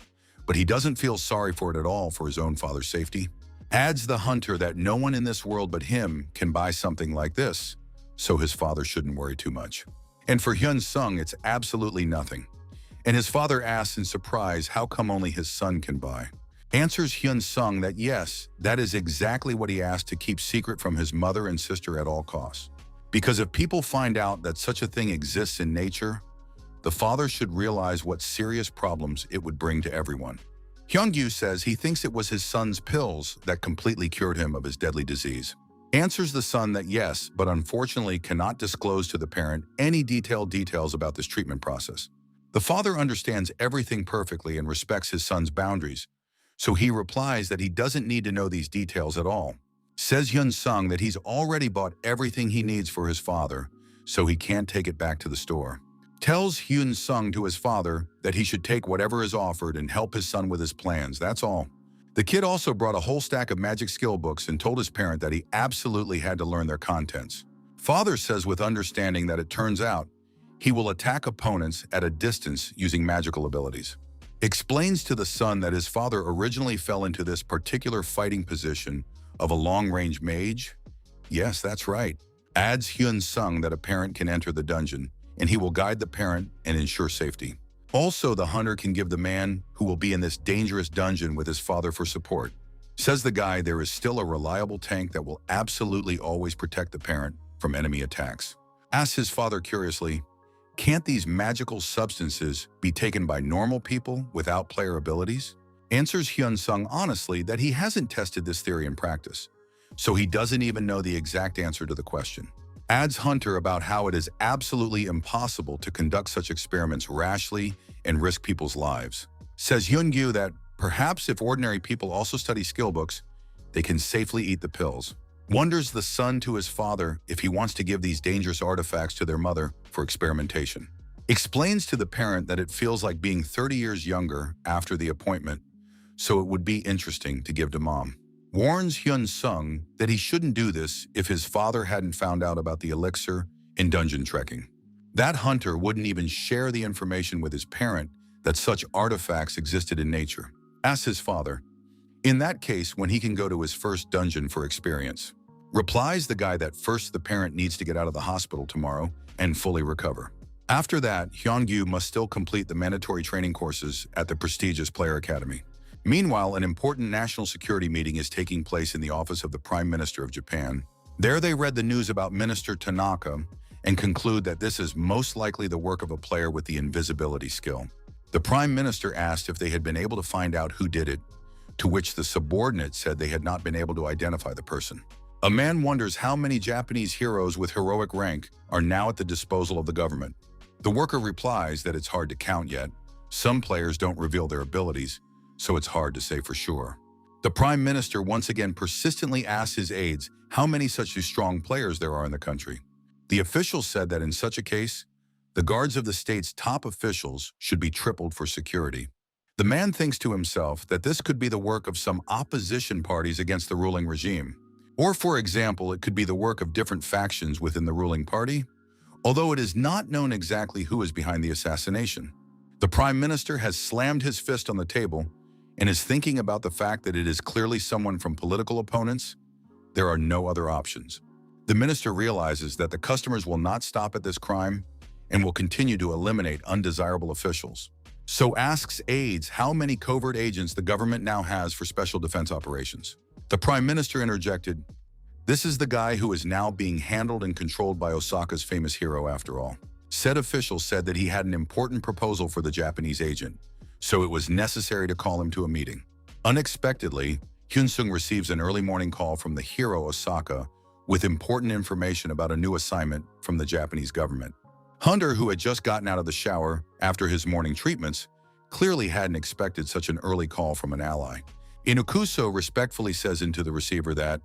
but he doesn't feel sorry for it at all for his own father's safety. Adds the hunter that no one in this world but him can buy something like this, so his father shouldn't worry too much. And for Hyun Sung, it's absolutely nothing. And his father asks in surprise how come only his son can buy. Answers Hyun Sung that yes, that is exactly what he asked to keep secret from his mother and sister at all costs. Because if people find out that such a thing exists in nature, the father should realize what serious problems it would bring to everyone. Hyungyu says he thinks it was his son's pills that completely cured him of his deadly disease. Answers the son that yes, but unfortunately cannot disclose to the parent any detailed details about this treatment process. The father understands everything perfectly and respects his son's boundaries, so he replies that he doesn't need to know these details at all. Says Hyun Sung that he's already bought everything he needs for his father, so he can't take it back to the store. Tells Hyun Sung to his father that he should take whatever is offered and help his son with his plans, that's all. The kid also brought a whole stack of magic skill books and told his parent that he absolutely had to learn their contents. Father says with understanding that it turns out he will attack opponents at a distance using magical abilities. Explains to the son that his father originally fell into this particular fighting position of a long-range mage. Yes, that's right. Adds Hyun Sung that a parent can enter the dungeon, and he will guide the parent and ensure safety. Also, the hunter can give the man who will be in this dangerous dungeon with his father for support. Says the guy there is still a reliable tank that will absolutely always protect the parent from enemy attacks. Asks his father curiously, Can't these magical substances be taken by normal people without player abilities? Answers Hyun-sung honestly that he hasn't tested this theory in practice, so he doesn't even know the exact answer to the question. Adds Hunter about how it is absolutely impossible to conduct such experiments rashly and risk people's lives. Says Hyun-gyu that perhaps if ordinary people also study skill books, they can safely eat the pills. Wonders the son to his father if he wants to give these dangerous artifacts to their mother for experimentation. Explains to the parent that it feels like being 30 years younger after the appointment, so it would be interesting to give to mom. Warns Hyun-sung that he shouldn't do this if his father hadn't found out about the elixir in dungeon trekking. That Hunter wouldn't even share the information with his parent that such artifacts existed in nature. Asks his father, in that case, when he can go to his first dungeon for experience. Replies the guy that first the parent needs to get out of the hospital tomorrow and fully recover. After that, Hyun-gyu must still complete the mandatory training courses at the prestigious Player Academy. Meanwhile, an important national security meeting is taking place in the office of the Prime Minister of Japan. There they read the news about Minister Tanaka and conclude that this is most likely the work of a player with the invisibility skill. The Prime Minister asked if they had been able to find out who did it, to which the subordinate said they had not been able to identify the person. A man wonders how many Japanese heroes with heroic rank are now at the disposal of the government. The worker replies that it's hard to count yet. Some players don't reveal their abilities, so it's hard to say for sure. The Prime Minister once again persistently asks his aides how many such strong players there are in the country. The official said that in such a case, the guards of the state's top officials should be tripled for security. The man thinks to himself that this could be the work of some opposition parties against the ruling regime. Or, for example, it could be the work of different factions within the ruling party, although it is not known exactly who is behind the assassination. The Prime Minister has slammed his fist on the table and is thinking about the fact that it is clearly someone from political opponents. There are no other options. The minister realizes that the customers will not stop at this crime and will continue to eliminate undesirable officials. So asks aides how many covert agents the government now has for special defense operations. The Prime Minister interjected, "This is the guy who is now being handled and controlled by Osaka's famous hero after all." Said official said that he had an important proposal for the Japanese agent, so it was necessary to call him to a meeting. Unexpectedly, Hyun-sung receives an early morning call from the hero Osaka with important information about a new assignment from the Japanese government. Hunter, who had just gotten out of the shower after his morning treatments, clearly hadn't expected such an early call from an ally. Inukuso respectfully says into the receiver that,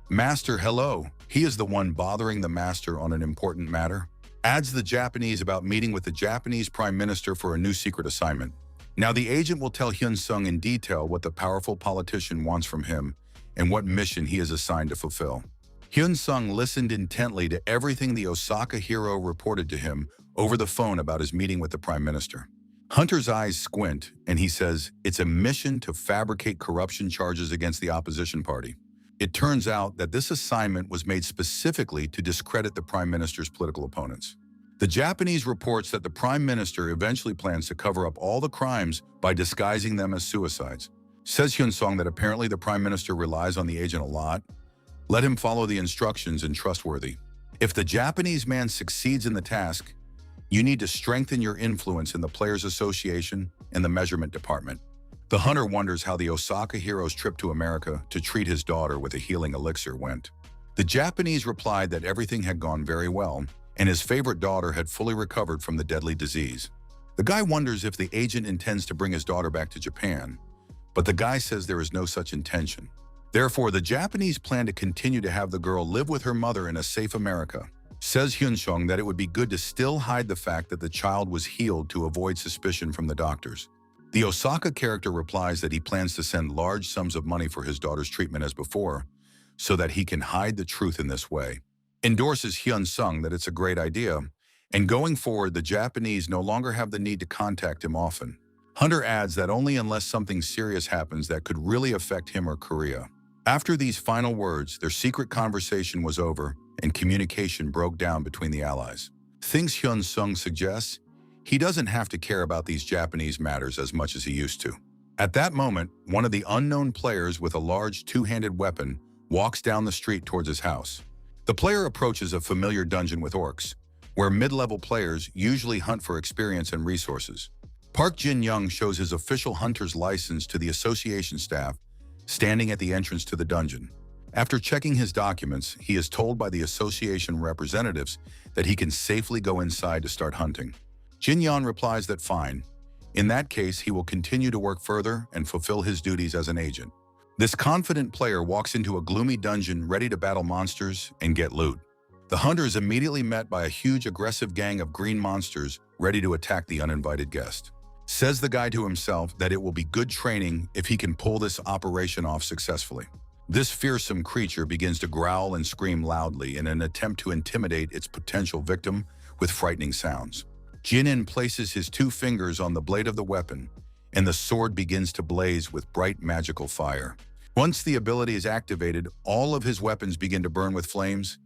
"Master, hello, he is the one bothering the master on an important matter." Adds the Japanese about meeting with the Japanese Prime Minister for a new secret assignment. Now the agent will tell Hyun-sung in detail what the powerful politician wants from him and what mission he is assigned to fulfill. Hyun-sung listened intently to everything the Osaka hero reported to him over the phone about his meeting with the Prime Minister. Hunter's eyes squint, and he says it's a mission to fabricate corruption charges against the opposition party. It turns out that this assignment was made specifically to discredit the Prime Minister's political opponents. The Japanese reports that the Prime Minister eventually plans to cover up all the crimes by disguising them as suicides. Says Hyun-sung that apparently the Prime Minister relies on the agent a lot. Let him follow the instructions and trustworthy. If the Japanese man succeeds in the task, you need to strengthen your influence in the Players Association and the measurement department. The hunter wonders how the Osaka hero's trip to America to treat his daughter with a healing elixir went. The Japanese replied that everything had gone very well, and his favorite daughter had fully recovered from the deadly disease. The guy wonders if the agent intends to bring his daughter back to Japan, but the guy says there is no such intention. Therefore, the Japanese plan to continue to have the girl live with her mother in a safe America. Says Hyun-sung that it would be good to still hide the fact that the child was healed to avoid suspicion from the doctors. The Osaka character replies that he plans to send large sums of money for his daughter's treatment as before, so that he can hide the truth in this way. Endorses Hyun-sung that it's a great idea, and going forward, the Japanese no longer have the need to contact him often. Hunter adds that only unless something serious happens that could really affect him or Korea. After these final words, their secret conversation was over and communication broke down between the allies. Thinks Hyun-sung suggests he doesn't have to care about these Japanese matters as much as he used to. At that moment, one of the unknown players with a large two-handed weapon walks down the street towards his house. The player approaches a familiar dungeon with orcs, where mid-level players usually hunt for experience and resources. Park Jin-young shows his official hunter's license to the association staff, standing at the entrance to the dungeon. After checking his documents, he is told by the association representatives that he can safely go inside to start hunting. Jin-young replies that fine. In that case, he will continue to work further and fulfill his duties as an agent. This confident player walks into a gloomy dungeon ready to battle monsters and get loot. The hunter is immediately met by a huge aggressive gang of green monsters ready to attack the uninvited guest. Says the guy to himself that it will be good training if he can pull this operation off successfully. This fearsome creature begins to growl and scream loudly in an attempt to intimidate its potential victim with frightening sounds. Jin-in places his 2 fingers on the blade of the weapon, and the sword begins to blaze with bright magical fire. Once the ability is activated, all of his weapons begin to burn with flames,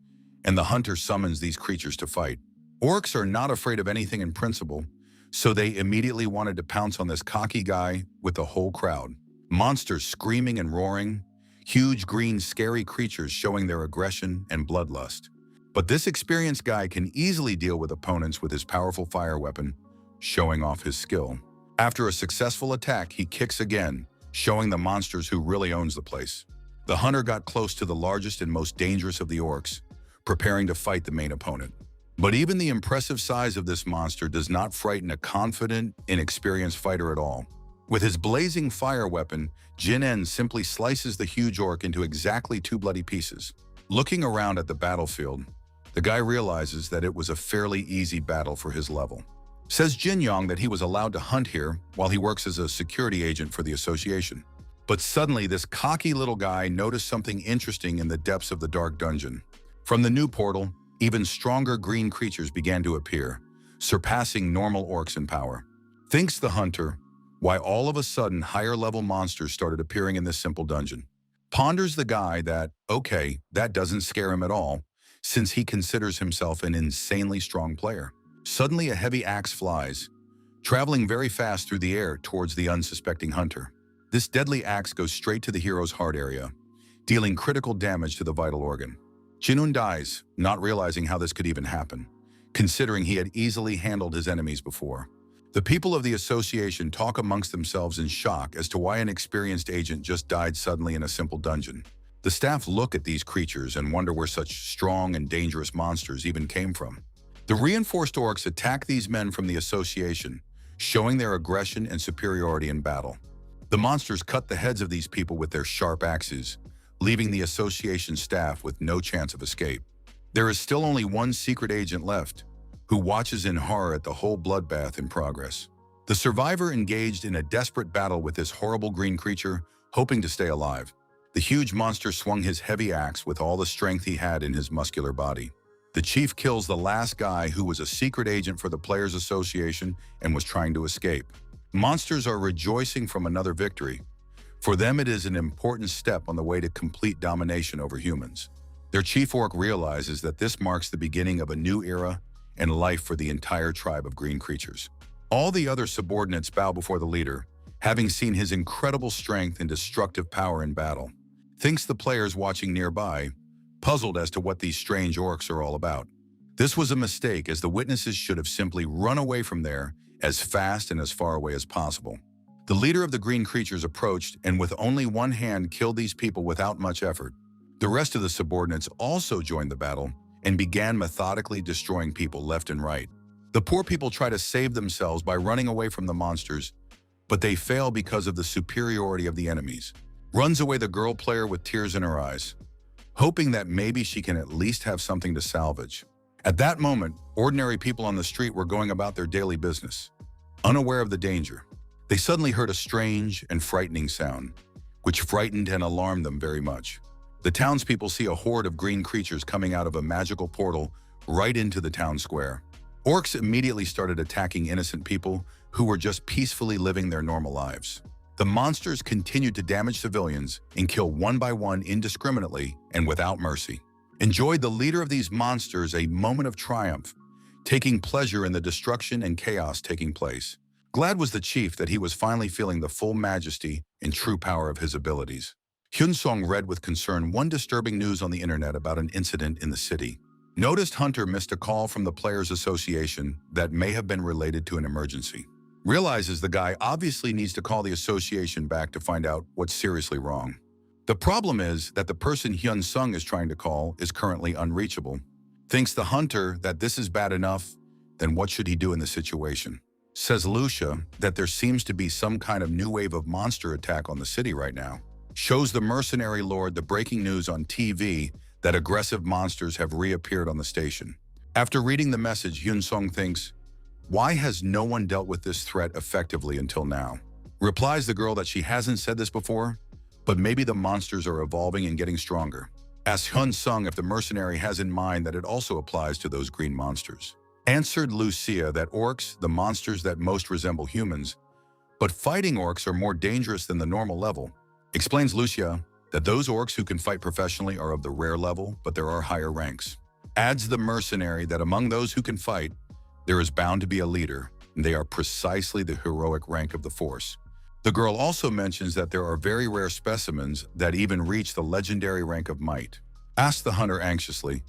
and the hunter summons these creatures to fight. Orcs are not afraid of anything in principle, so they immediately wanted to pounce on this cocky guy with the whole crowd. Monsters screaming and roaring, huge green scary creatures showing their aggression and bloodlust. But this experienced guy can easily deal with opponents with his powerful fire weapon, showing off his skill. After a successful attack, he kicks again, showing the monsters who really owns the place. The hunter got close to the largest and most dangerous of the orcs, preparing to fight the main opponent. But even the impressive size of this monster does not frighten a confident, inexperienced fighter at all. With his blazing fire weapon, Jin-en simply slices the huge orc into exactly 2 bloody pieces. Looking around at the battlefield, the guy realizes that it was a fairly easy battle for his level. Says Jin-young that he was allowed to hunt here while he works as a security agent for the association. But suddenly, this cocky little guy noticed something interesting in the depths of the dark dungeon. From the new portal, even stronger green creatures began to appear, surpassing normal orcs in power. Thinks the hunter, why all of a sudden higher-level monsters started appearing in this simple dungeon. Ponders the guy that, okay, that doesn't scare him at all, since he considers himself an insanely strong player. Suddenly, a heavy axe flies, traveling very fast through the air towards the unsuspecting hunter. This deadly axe goes straight to the hero's heart area, dealing critical damage to the vital organ. Jin-un dies, not realizing how this could even happen, considering he had easily handled his enemies before. The people of the association talk amongst themselves in shock as to why an experienced agent just died suddenly in a simple dungeon. The staff look at these creatures and wonder where such strong and dangerous monsters even came from. The reinforced orcs attack these men from the association, showing their aggression and superiority in battle. The monsters cut the heads of these people with their sharp axes, leaving the association staff with no chance of escape. There is still only one secret agent left, who watches in horror at the whole bloodbath in progress. The survivor engaged in a desperate battle with this horrible green creature, hoping to stay alive. The huge monster swung his heavy axe with all the strength he had in his muscular body. The chief kills the last guy who was a secret agent for the Players Association and was trying to escape. Monsters are rejoicing from another victory. For them, it is an important step on the way to complete domination over humans. Their chief orc realizes that this marks the beginning of a new era and life for the entire tribe of green creatures. All the other subordinates bow before the leader, having seen his incredible strength and destructive power in battle. Thinks the players watching nearby, puzzled as to what these strange orcs are all about. This was a mistake, as the witnesses should have simply run away from there as fast and as far away as possible. The leader of the green creatures approached and with only one hand killed these people without much effort. The rest of the subordinates also joined the battle and began methodically destroying people left and right. The poor people try to save themselves by running away from the monsters, but they fail because of the superiority of the enemies. Runs away the girl player with tears in her eyes, hoping that maybe she can at least have something to salvage. At that moment, ordinary people on the street were going about their daily business, unaware of the danger. They suddenly heard a strange and frightening sound, which frightened and alarmed them very much. The townspeople see a horde of green creatures coming out of a magical portal right into the town square. Orcs immediately started attacking innocent people who were just peacefully living their normal lives. The monsters continued to damage civilians and kill one by one indiscriminately and without mercy. Enjoyed the leader of these monsters a moment of triumph, taking pleasure in the destruction and chaos taking place. Glad was the chief that he was finally feeling the full majesty and true power of his abilities. Hyun-song read with concern one disturbing news on the internet about an incident in the city. Noticed Hunter missed a call from the Players Association that may have been related to an emergency. Realizes the guy obviously needs to call the association back to find out what's seriously wrong. The problem is that the person Hyun Sung is trying to call is currently unreachable. Thinks the Hunter that this is bad enough, then what should he do in the situation? Says Lucia that there seems to be some kind of new wave of monster attack on the city right now. Shows the mercenary lord the breaking news on TV that aggressive monsters have reappeared on the station. After reading the message, Hyun Sung thinks, why has no one dealt with this threat effectively until now? Replies the girl that she hasn't said this before, but maybe the monsters are evolving and getting stronger. Asks Hyun Sung if the mercenary has in mind that it also applies to those green monsters. Answered Lucia that orcs, the monsters that most resemble humans, but fighting orcs are more dangerous than the normal level. Explains Lucia that those orcs who can fight professionally are of the rare level, but there are higher ranks. Adds the mercenary that among those who can fight, there is bound to be a leader, and they are precisely the heroic rank of the force. The girl also mentions that there are very rare specimens that even reach the legendary rank of might. Asks the hunter anxiously,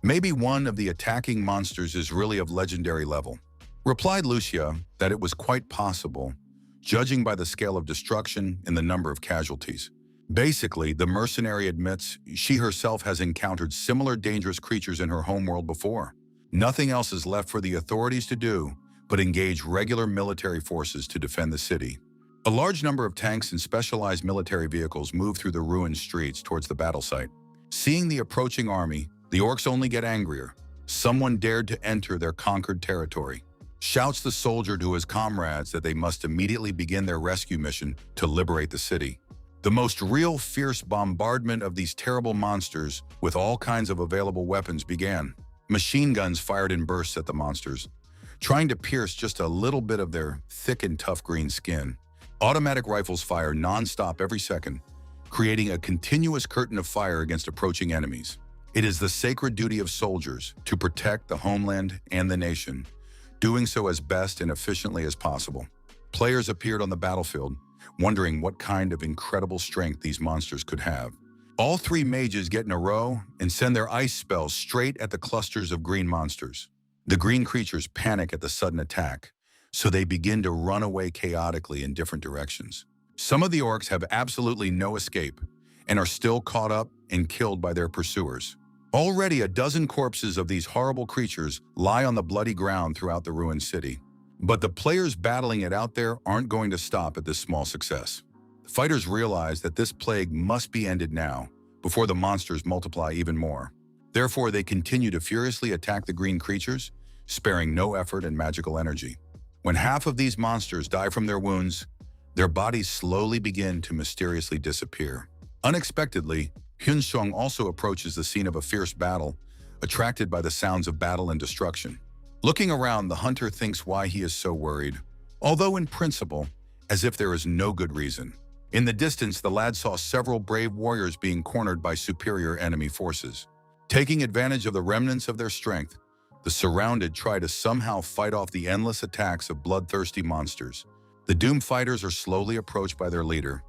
maybe one of the attacking monsters is really of legendary level. Replied Lucia that it was quite possible, judging by the scale of destruction and the number of casualties. Basically, the mercenary admits she herself has encountered similar dangerous creatures in her homeworld before. Nothing else is left for the authorities to do but engage regular military forces to defend the city. A large number of tanks and specialized military vehicles move through the ruined streets towards the battle site. Seeing the approaching army, the orcs only get angrier. Someone dared to enter their conquered territory. Shouts the soldier to his comrades that they must immediately begin their rescue mission to liberate the city. The most real fierce bombardment of these terrible monsters with all kinds of available weapons began. Machine guns fired in bursts at the monsters, trying to pierce just a little bit of their thick and tough green skin. Automatic rifles fire non-stop every second, creating a continuous curtain of fire against approaching enemies. It is the sacred duty of soldiers to protect the homeland and the nation, doing so as best and efficiently as possible. Players appeared on the battlefield, wondering what kind of incredible strength these monsters could have. All three mages get in a row and send their ice spells straight at the clusters of green monsters. The green creatures panic at the sudden attack, so they begin to run away chaotically in different directions. Some of the orcs have absolutely no escape and are still caught up and killed by their pursuers. Already a dozen corpses of these horrible creatures lie on the bloody ground throughout the ruined city. But the players battling it out there aren't going to stop at this small success. The fighters realize that this plague must be ended now, before the monsters multiply even more. Therefore, they continue to furiously attack the green creatures, sparing no effort and magical energy. When half of these monsters die from their wounds, their bodies slowly begin to mysteriously disappear. Unexpectedly, Hyun Sung also approaches the scene of a fierce battle, attracted by the sounds of battle and destruction. Looking around, the hunter thinks why he is so worried, although in principle, as if there is no good reason. In the distance, the lad saw several brave warriors being cornered by superior enemy forces. Taking advantage of the remnants of their strength, the surrounded try to somehow fight off the endless attacks of bloodthirsty monsters. The doomed fighters are slowly approached by their leader,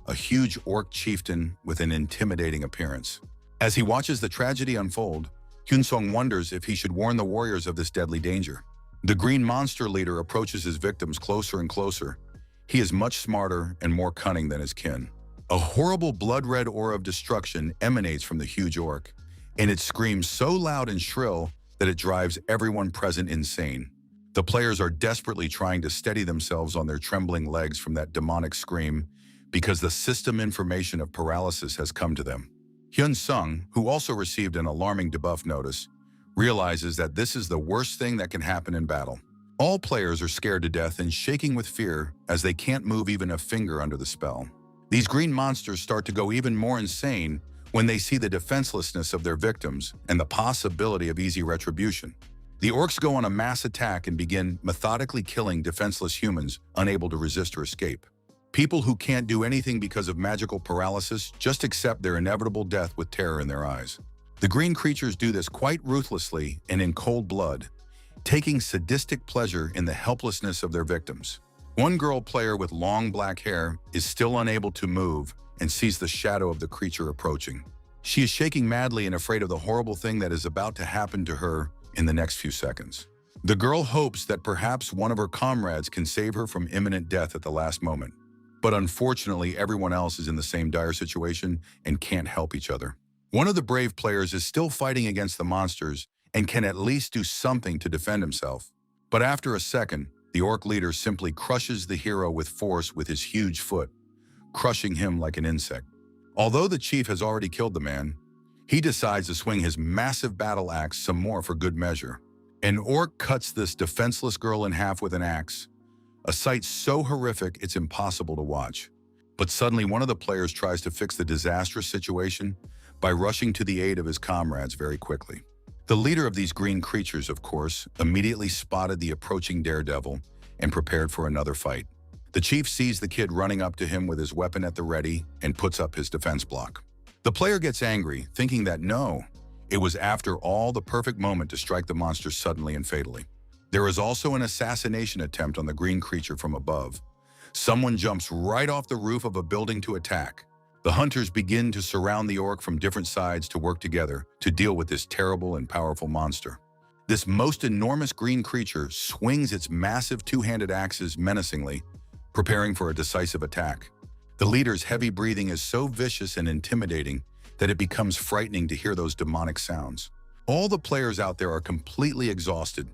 a huge orc chieftain with an intimidating appearance. As he watches the tragedy unfold, Hyun Sung wonders if he should warn the warriors of this deadly danger. The green monster leader approaches his victims closer and closer. He is much smarter and more cunning than his kin. A horrible blood-red aura of destruction emanates from the huge orc, and it screams so loud and shrill that it drives everyone present insane. The players are desperately trying to steady themselves on their trembling legs from that demonic scream because the system information of paralysis has come to them. Hyun Sung, who also received an alarming debuff notice, realizes that this is the worst thing that can happen in battle. All players are scared to death and shaking with fear as they can't move even a finger under the spell. These green monsters start to go even more insane when they see the defenselessness of their victims and the possibility of easy retribution. The orcs go on a mass attack and begin methodically killing defenseless humans unable to resist or escape. People who can't do anything because of magical paralysis just accept their inevitable death with terror in their eyes. The green creatures do this quite ruthlessly and in cold blood, taking sadistic pleasure in the helplessness of their victims. One girl player with long black hair is still unable to move and sees the shadow of the creature approaching. She is shaking madly and afraid of the horrible thing that is about to happen to her in the next few seconds. The girl hopes that perhaps one of her comrades can save her from imminent death at the last moment. But unfortunately, everyone else is in the same dire situation and can't help each other. One of the brave players is still fighting against the monsters and can at least do something to defend himself. But after a second, the orc leader simply crushes the hero with force with his huge foot, crushing him like an insect. Although the chief has already killed the man, he decides to swing his massive battle axe some more for good measure. An orc cuts this defenseless girl in half with an axe, a sight so horrific it's impossible to watch. But suddenly one of the players tries to fix the disastrous situation by rushing to the aid of his comrades very quickly. The leader of these green creatures, of course, immediately spotted the approaching daredevil and prepared for another fight. The chief sees the kid running up to him with his weapon at the ready and puts up his defense block. The player gets angry, thinking that no, it was after all the perfect moment to strike the monster suddenly and fatally. There is also an assassination attempt on the green creature from above. Someone jumps right off the roof of a building to attack. The hunters begin to surround the orc from different sides to work together to deal with this terrible and powerful monster. This most enormous green creature swings its massive two-handed axes menacingly, preparing for a decisive attack. The leader's heavy breathing is so vicious and intimidating that it becomes frightening to hear those demonic sounds. All the players out there are completely exhausted,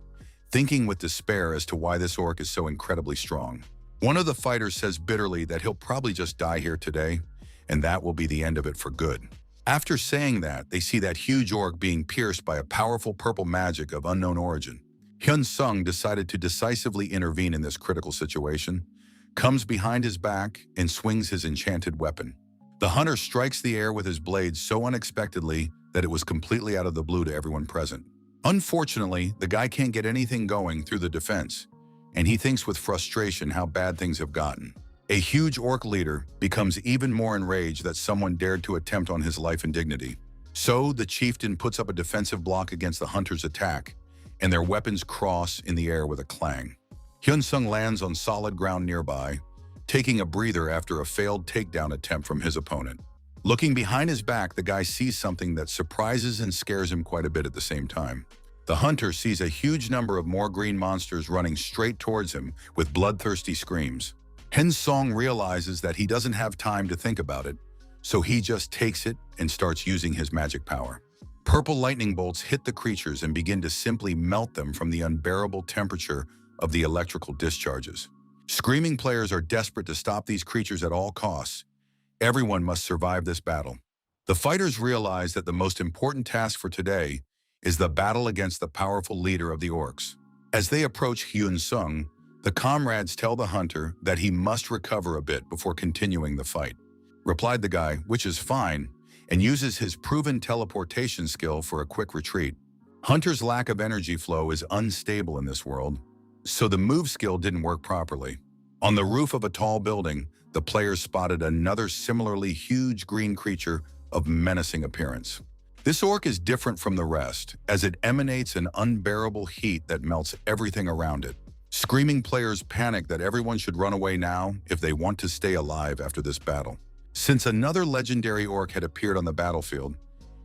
thinking with despair as to why this orc is so incredibly strong. One of the fighters says bitterly that he'll probably just die here today, and that will be the end of it for good. After saying that, they see that huge orc being pierced by a powerful purple magic of unknown origin. Hyun-sung decided to decisively intervene in this critical situation, comes behind his back, and swings his enchanted weapon. The hunter strikes the air with his blade so unexpectedly that it was completely out of the blue to everyone present. Unfortunately, the guy can't get anything going through the defense, and he thinks with frustration how bad things have gotten. A huge orc leader becomes even more enraged that someone dared to attempt on his life and dignity. So the chieftain puts up a defensive block against the hunter's attack, and their weapons cross in the air with a clang. Hyun-sung lands on solid ground nearby, taking a breather after a failed takedown attempt from his opponent. Looking behind his back, the guy sees something that surprises and scares him quite a bit at the same time. The hunter sees a huge number of more green monsters running straight towards him with bloodthirsty screams. Hyun-sung realizes that he doesn't have time to think about it, so he just takes it and starts using his magic power. Purple lightning bolts hit the creatures and begin to simply melt them from the unbearable temperature of the electrical discharges. Screaming players are desperate to stop these creatures at all costs. Everyone must survive this battle. The fighters realize that the most important task for today is the battle against the powerful leader of the orcs. As they approach Hyun-sung, the comrades tell the hunter that he must recover a bit before continuing the fight. Replied the guy, which is fine, and uses his proven teleportation skill for a quick retreat. Hunter's lack of energy flow is unstable in this world, so the move skill didn't work properly. On the roof of a tall building, the players spotted another similarly huge green creature of menacing appearance. This orc is different from the rest, as it emanates an unbearable heat that melts everything around it. Screaming players panic that everyone should run away now if they want to stay alive after this battle. Since another legendary orc had appeared on the battlefield,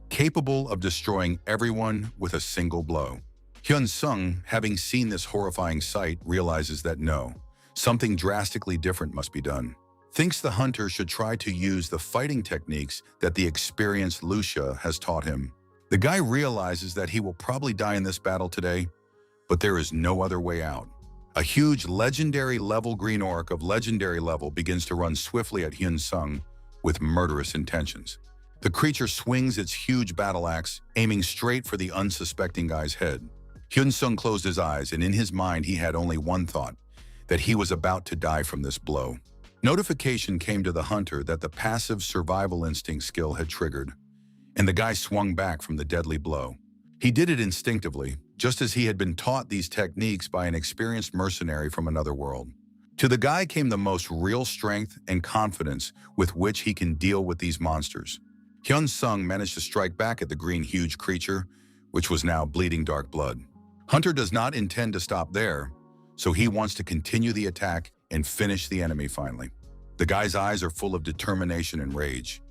capable of destroying everyone with a single blow. Hyun-sung, having seen this horrifying sight, realizes that no, something drastically different must be done. Thinks the hunter should try to use the fighting techniques that the experienced Lucia has taught him. The guy realizes that he will probably die in this battle today, but there is no other way out. A huge legendary level green orc of legendary level begins to run swiftly at Hyun-sung with murderous intentions. The creature swings its huge battle axe, aiming straight for the unsuspecting guy's head. Hyun-sung closed his eyes, and in his mind he had only one thought, that he was about to die from this blow. Notification came to the hunter that the passive survival instinct skill had triggered, and the guy swung back from the deadly blow. He did it instinctively, just as he had been taught these techniques by an experienced mercenary from another world. To the guy came the most real strength and confidence with which he can deal with these monsters. Hyun-sung managed to strike back at the green huge creature, which was now bleeding dark blood. Hunter does not intend to stop there, so he wants to continue the attack and finish the enemy finally. The guy's eyes are full of determination and rage.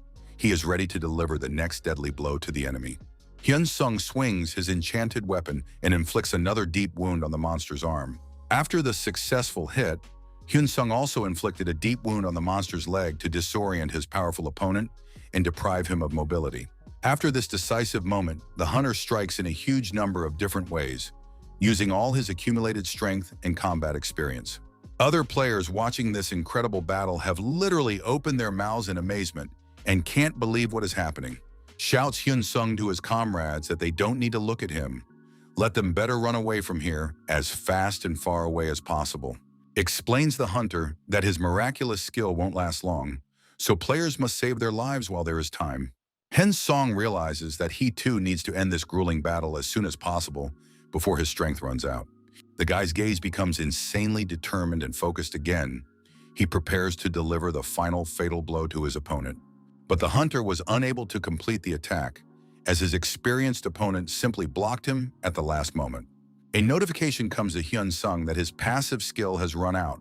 He is ready to deliver the next deadly blow to the enemy. Hyun-sung swings his enchanted weapon and inflicts another deep wound on the monster's arm. After the successful hit, Hyun-sung also inflicted a deep wound on the monster's leg to disorient his powerful opponent and deprive him of mobility. After this decisive moment, the hunter strikes in a huge number of different ways, using all his accumulated strength and combat experience. Other players watching this incredible battle have literally opened their mouths in amazement and can't believe what is happening. Shouts Hyun-sung to his comrades that they don't need to look at him. Let them better run away from here as fast and far away as possible. Explains the hunter that his miraculous skill won't last long, so players must save their lives while there is time. Hyun-sung realizes that he too needs to end this grueling battle as soon as possible before his strength runs out. The guy's gaze becomes insanely determined and focused again. He prepares to deliver the final fatal blow to his opponent. But the hunter was unable to complete the attack, as his experienced opponent simply blocked him at the last moment. A notification comes to Hyun-sung that his passive skill has run out,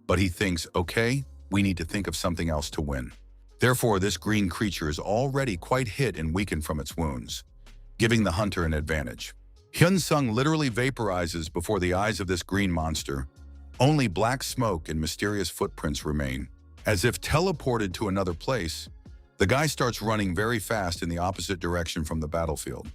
but he thinks, okay, we need to think of something else to win. Therefore, this green creature is already quite hit and weakened from its wounds, giving the hunter an advantage. Hyun-sung literally vaporizes before the eyes of this green monster. Only black smoke and mysterious footprints remain. As if teleported to another place, the guy starts running very fast in the opposite direction from the battlefield.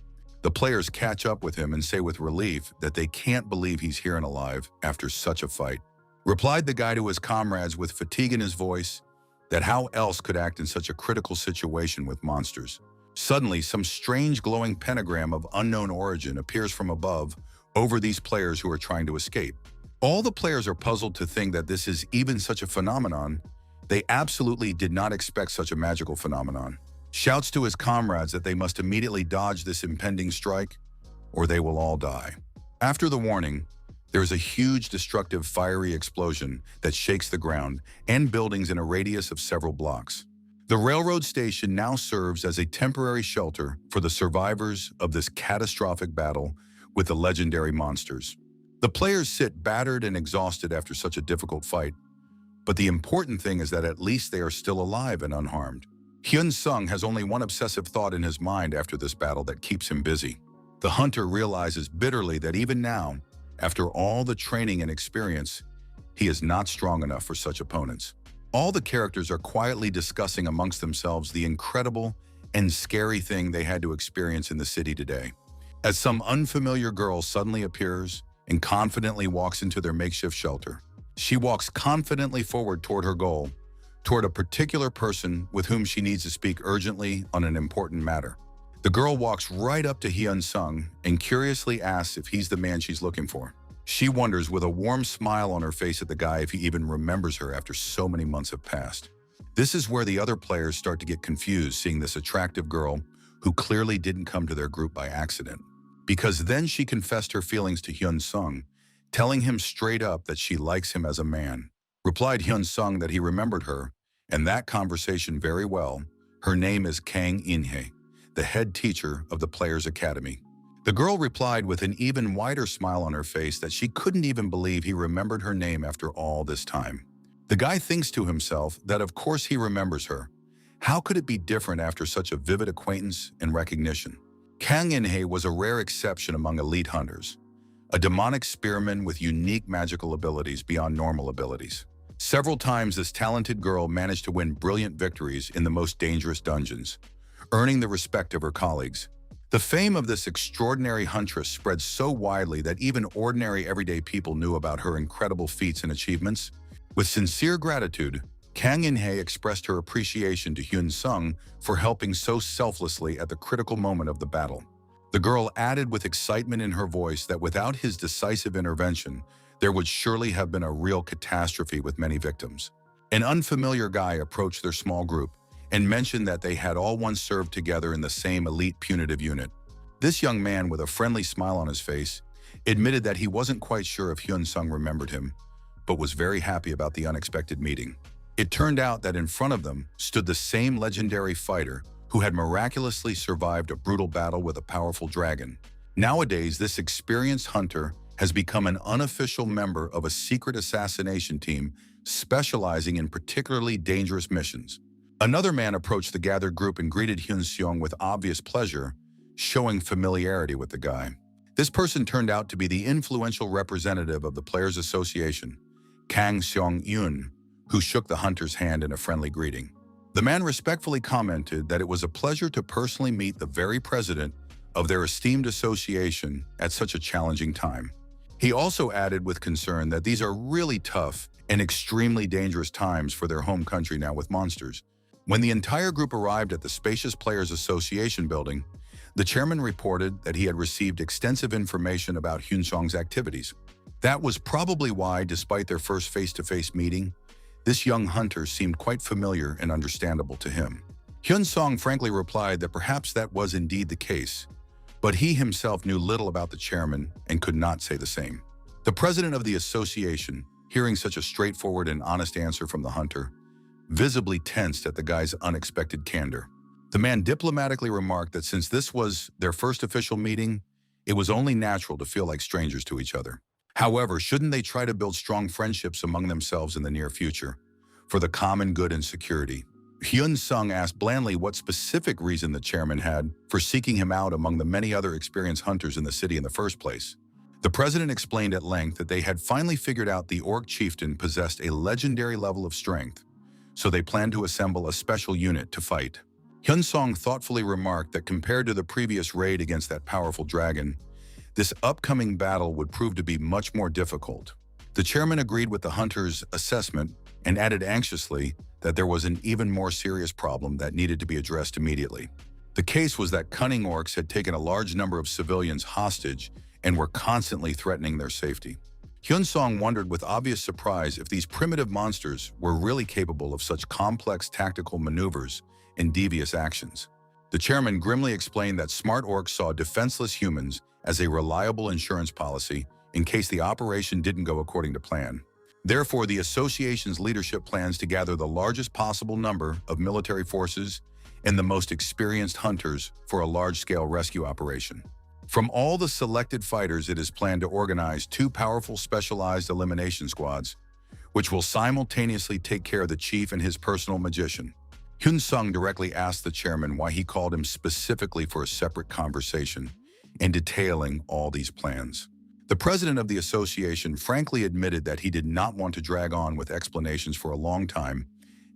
The players catch up with him and say with relief that they can't believe he's here and alive after such a fight. Replied the guy to his comrades with fatigue in his voice that how else could act in such a critical situation with monsters. Suddenly, some strange glowing pentagram of unknown origin appears from above over these players who are trying to escape. All the players are puzzled to think that this is even such a phenomenon. They absolutely did not expect such a magical phenomenon. Shouts to his comrades that they must immediately dodge this impending strike, or they will all die. After the warning, there is a huge destructive fiery explosion that shakes the ground and buildings in a radius of several blocks. The railroad station now serves as a temporary shelter for the survivors of this catastrophic battle with the legendary monsters. The players sit battered and exhausted after such a difficult fight, but the important thing is that at least they are still alive and unharmed. Hyun-sung has only one obsessive thought in his mind after this battle that keeps him busy. The hunter realizes bitterly that even now, after all the training and experience, he is not strong enough for such opponents. All the characters are quietly discussing amongst themselves the incredible and scary thing they had to experience in the city today. As some unfamiliar girl suddenly appears and confidently walks into their makeshift shelter. She walks confidently forward toward her goal, toward a particular person with whom she needs to speak urgently on an important matter. The girl walks right up to Hyun-sung and curiously asks if he's the man she's looking for. She wonders with a warm smile on her face at the guy if he even remembers her after so many months have passed. This is where the other players start to get confused seeing this attractive girl who clearly didn't come to their group by accident. Because then she confessed her feelings to Hyun-sung, telling him straight up that she likes him as a man. Replied Hyun-sung that he remembered her, and that conversation very well. Her name is Kang In-hye, the head teacher of the Players' Academy. The girl replied with an even wider smile on her face that she couldn't even believe he remembered her name after all this time. The guy thinks to himself that of course he remembers her. How could it be different after such a vivid acquaintance and recognition? Kang In-hye was a rare exception among elite hunters, a demonic spearman with unique magical abilities beyond normal abilities. Several times this talented girl managed to win brilliant victories in the most dangerous dungeons, earning the respect of her colleagues. The fame of this extraordinary huntress spread so widely that even ordinary everyday people knew about her incredible feats and achievements. With sincere gratitude, Kang In-hye expressed her appreciation to Hyun-sung for helping so selflessly at the critical moment of the battle. The girl added with excitement in her voice that without his decisive intervention, there would surely have been a real catastrophe with many victims. An unfamiliar guy approached their small group and mentioned that they had all once served together in the same elite punitive unit. This young man, with a friendly smile on his face, admitted that he wasn't quite sure if Hyun-sung remembered him, but was very happy about the unexpected meeting. It turned out that in front of them stood the same legendary fighter who had miraculously survived a brutal battle with a powerful dragon. Nowadays, this experienced hunter has become an unofficial member of a secret assassination team specializing in particularly dangerous missions. Another man approached the gathered group and greeted Hyun Seong with obvious pleasure, showing familiarity with the guy. This person turned out to be the influential representative of the Players Association, Kang Seong-yoon, who shook the hunter's hand in a friendly greeting. The man respectfully commented that it was a pleasure to personally meet the very president of their esteemed association at such a challenging time. He also added with concern that these are really tough and extremely dangerous times for their home country now with monsters. When the entire group arrived at the spacious Players Association building, the chairman reported that he had received extensive information about Hyun Song's activities. That was probably why, despite their first face-to-face meeting, this young hunter seemed quite familiar and understandable to him. Hyun Song frankly replied that perhaps that was indeed the case, but he himself knew little about the chairman and could not say the same. The president of the association, hearing such a straightforward and honest answer from the hunter, visibly tensed at the guy's unexpected candor. The man diplomatically remarked that since this was their first official meeting, it was only natural to feel like strangers to each other. However, shouldn't they try to build strong friendships among themselves in the near future, for the common good and security? Hyun Sung asked blandly what specific reason the chairman had for seeking him out among the many other experienced hunters in the city in the first place. The president explained at length that they had finally figured out the orc chieftain possessed a legendary level of strength, so they planned to assemble a special unit to fight. Hyun Song thoughtfully remarked that compared to the previous raid against that powerful dragon, this upcoming battle would prove to be much more difficult. The chairman agreed with the hunter's assessment and added anxiously that there was an even more serious problem that needed to be addressed immediately. The case was that cunning orcs had taken a large number of civilians hostage and were constantly threatening their safety. Hyun Song wondered with obvious surprise if these primitive monsters were really capable of such complex tactical maneuvers and devious actions. The chairman grimly explained that smart orcs saw defenseless humans as a reliable insurance policy in case the operation didn't go according to plan. Therefore, the association's leadership plans to gather the largest possible number of military forces and the most experienced hunters for a large-scale rescue operation. From all the selected fighters, it is planned to organize 2 powerful specialized elimination squads, which will simultaneously take care of the chief and his personal magician. Hyun Sung directly asked the chairman why he called him specifically for a separate conversation and detailing all these plans. The president of the association frankly admitted that he did not want to drag on with explanations for a long time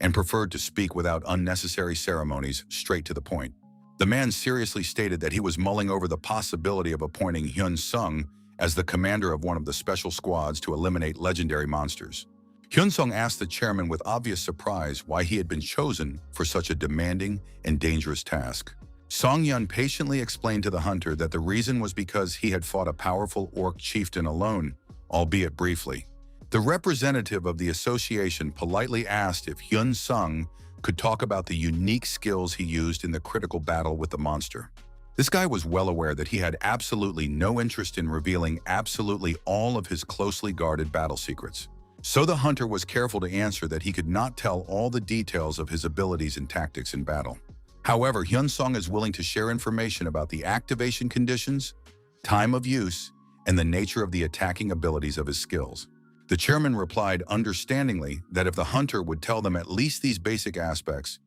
and preferred to speak without unnecessary ceremonies, straight to the point. The man seriously stated that he was mulling over the possibility of appointing Hyun Sung as the commander of one of the special squads to eliminate legendary monsters. Hyun Sung asked the chairman with obvious surprise why he had been chosen for such a demanding and dangerous task. Song Yun patiently explained to the hunter that the reason was because he had fought a powerful orc chieftain alone, albeit briefly. The representative of the association politely asked if Hyun Sung could talk about the unique skills he used in the critical battle with the monster. This guy was well aware that he had absolutely no interest in revealing absolutely all of his closely guarded battle secrets. So the hunter was careful to answer that he could not tell all the details of his abilities and tactics in battle. However, Hyun Song is willing to share information about the activation conditions, time of use, and the nature of the attacking abilities of his skills. The chairman replied understandingly that if the hunter would tell them at least these basic aspects,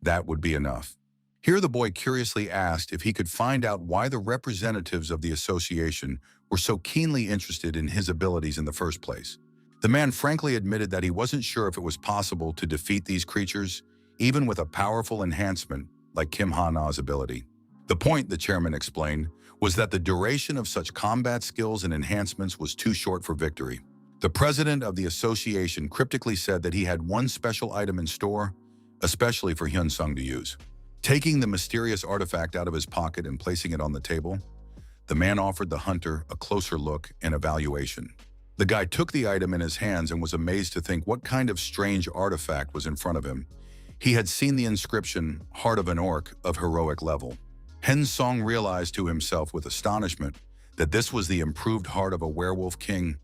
that would be enough. Here the boy curiously asked if he could find out why the representatives of the association were so keenly interested in his abilities in the first place. The man frankly admitted that he wasn't sure if it was possible to defeat these creatures, even with a powerful enhancement like Kim Ha-na's ability. The point, the chairman explained, was that the duration of such combat skills and enhancements was too short for victory. The president of the association cryptically said that he had one special item in store, especially for Hyun Sung to use. Taking the mysterious artifact out of his pocket and placing it on the table, the man offered the hunter a closer look and evaluation. The guy took the item in his hands and was amazed to think what kind of strange artifact was in front of him. He had seen the inscription, Heart of an Orc, of heroic level. Hyun Song realized to himself with astonishment that this was the improved heart of a werewolf king,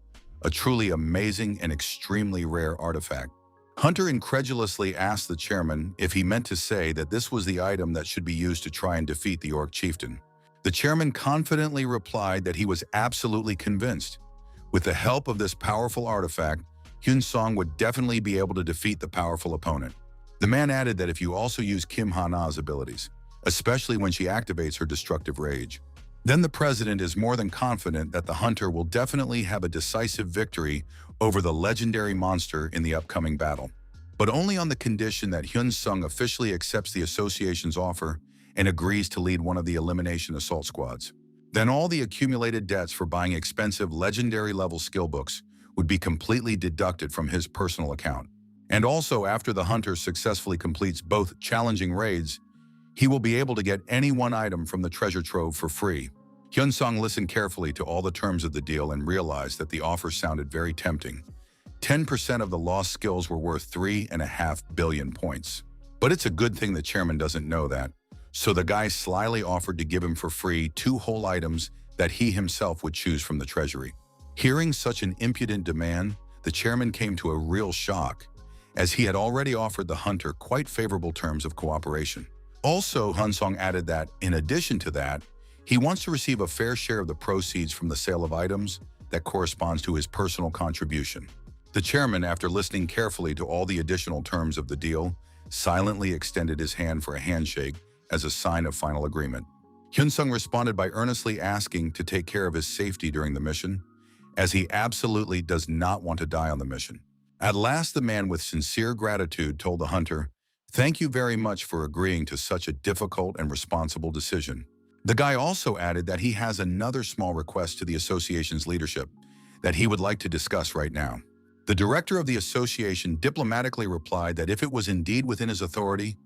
a truly amazing and extremely rare artifact. Hunter incredulously asked the chairman if he meant to say that this was the item that should be used to try and defeat the orc chieftain. The chairman confidently replied that he was absolutely convinced. With the help of this powerful artifact, Hyun Song would definitely be able to defeat the powerful opponent. The man added that if you also use Kim Ha-na's abilities, especially when she activates her destructive rage, then the president is more than confident that the hunter will definitely have a decisive victory over the legendary monster in the upcoming battle. But only on the condition that Hyun-sung officially accepts the association's offer and agrees to lead one of the elimination assault squads. Then all the accumulated debts for buying expensive legendary-level skill books would be completely deducted from his personal account. And also, after the hunter successfully completes both challenging raids, he will be able to get any one item from the treasure trove for free. Hyun-sung listened carefully to all the terms of the deal and realized that the offer sounded very tempting. 10% of the lost skills were worth 3.5 billion points. But it's a good thing the chairman doesn't know that. So the guy slyly offered to give him for free 2 whole items that he himself would choose from the treasury. Hearing such an impudent demand, the chairman came to a real shock, as he had already offered the hunter quite favorable terms of cooperation. Also, Hyun-sung added that, in addition to that, he wants to receive a fair share of the proceeds from the sale of items that corresponds to his personal contribution. The chairman, after listening carefully to all the additional terms of the deal, silently extended his hand for a handshake as a sign of final agreement. Hyun-sung responded by earnestly asking to take care of his safety during the mission, as he absolutely does not want to die on the mission. At last, the man with sincere gratitude told the hunter, "Thank you very much for agreeing to such a difficult and responsible decision." The guy also added that he has another small request to the association's leadership that he would like to discuss right now. The director of the association diplomatically replied that if it was indeed within his authority,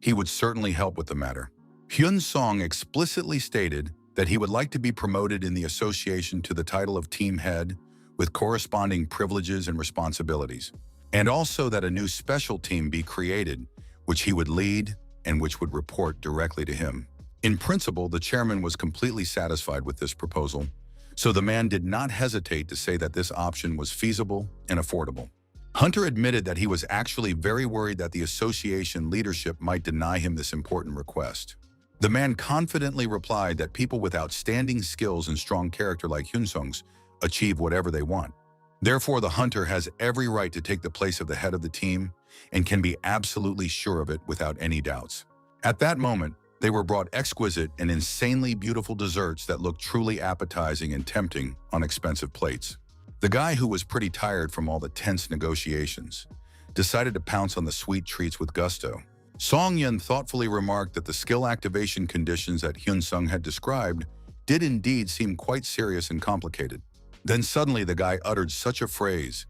he would certainly help with the matter. Hyun-sung explicitly stated that he would like to be promoted in the association to the title of team head with corresponding privileges and responsibilities, and also that a new special team be created, which he would lead and which would report directly to him. In principle, the chairman was completely satisfied with this proposal, so the man did not hesitate to say that this option was feasible and affordable. Hunter admitted that he was actually very worried that the association leadership might deny him this important request. The man confidently replied that people with outstanding skills and strong character like Hyun-sung's achieve whatever they want. Therefore, the hunter has every right to take the place of the head of the team and can be absolutely sure of it without any doubts. At that moment, they were brought exquisite and insanely beautiful desserts that looked truly appetizing and tempting on expensive plates. The guy, who was pretty tired from all the tense negotiations, decided to pounce on the sweet treats with gusto. Song-yeon thoughtfully remarked that the skill activation conditions that Hyun-sung had described did indeed seem quite serious and complicated. Then suddenly the guy uttered such a phrase,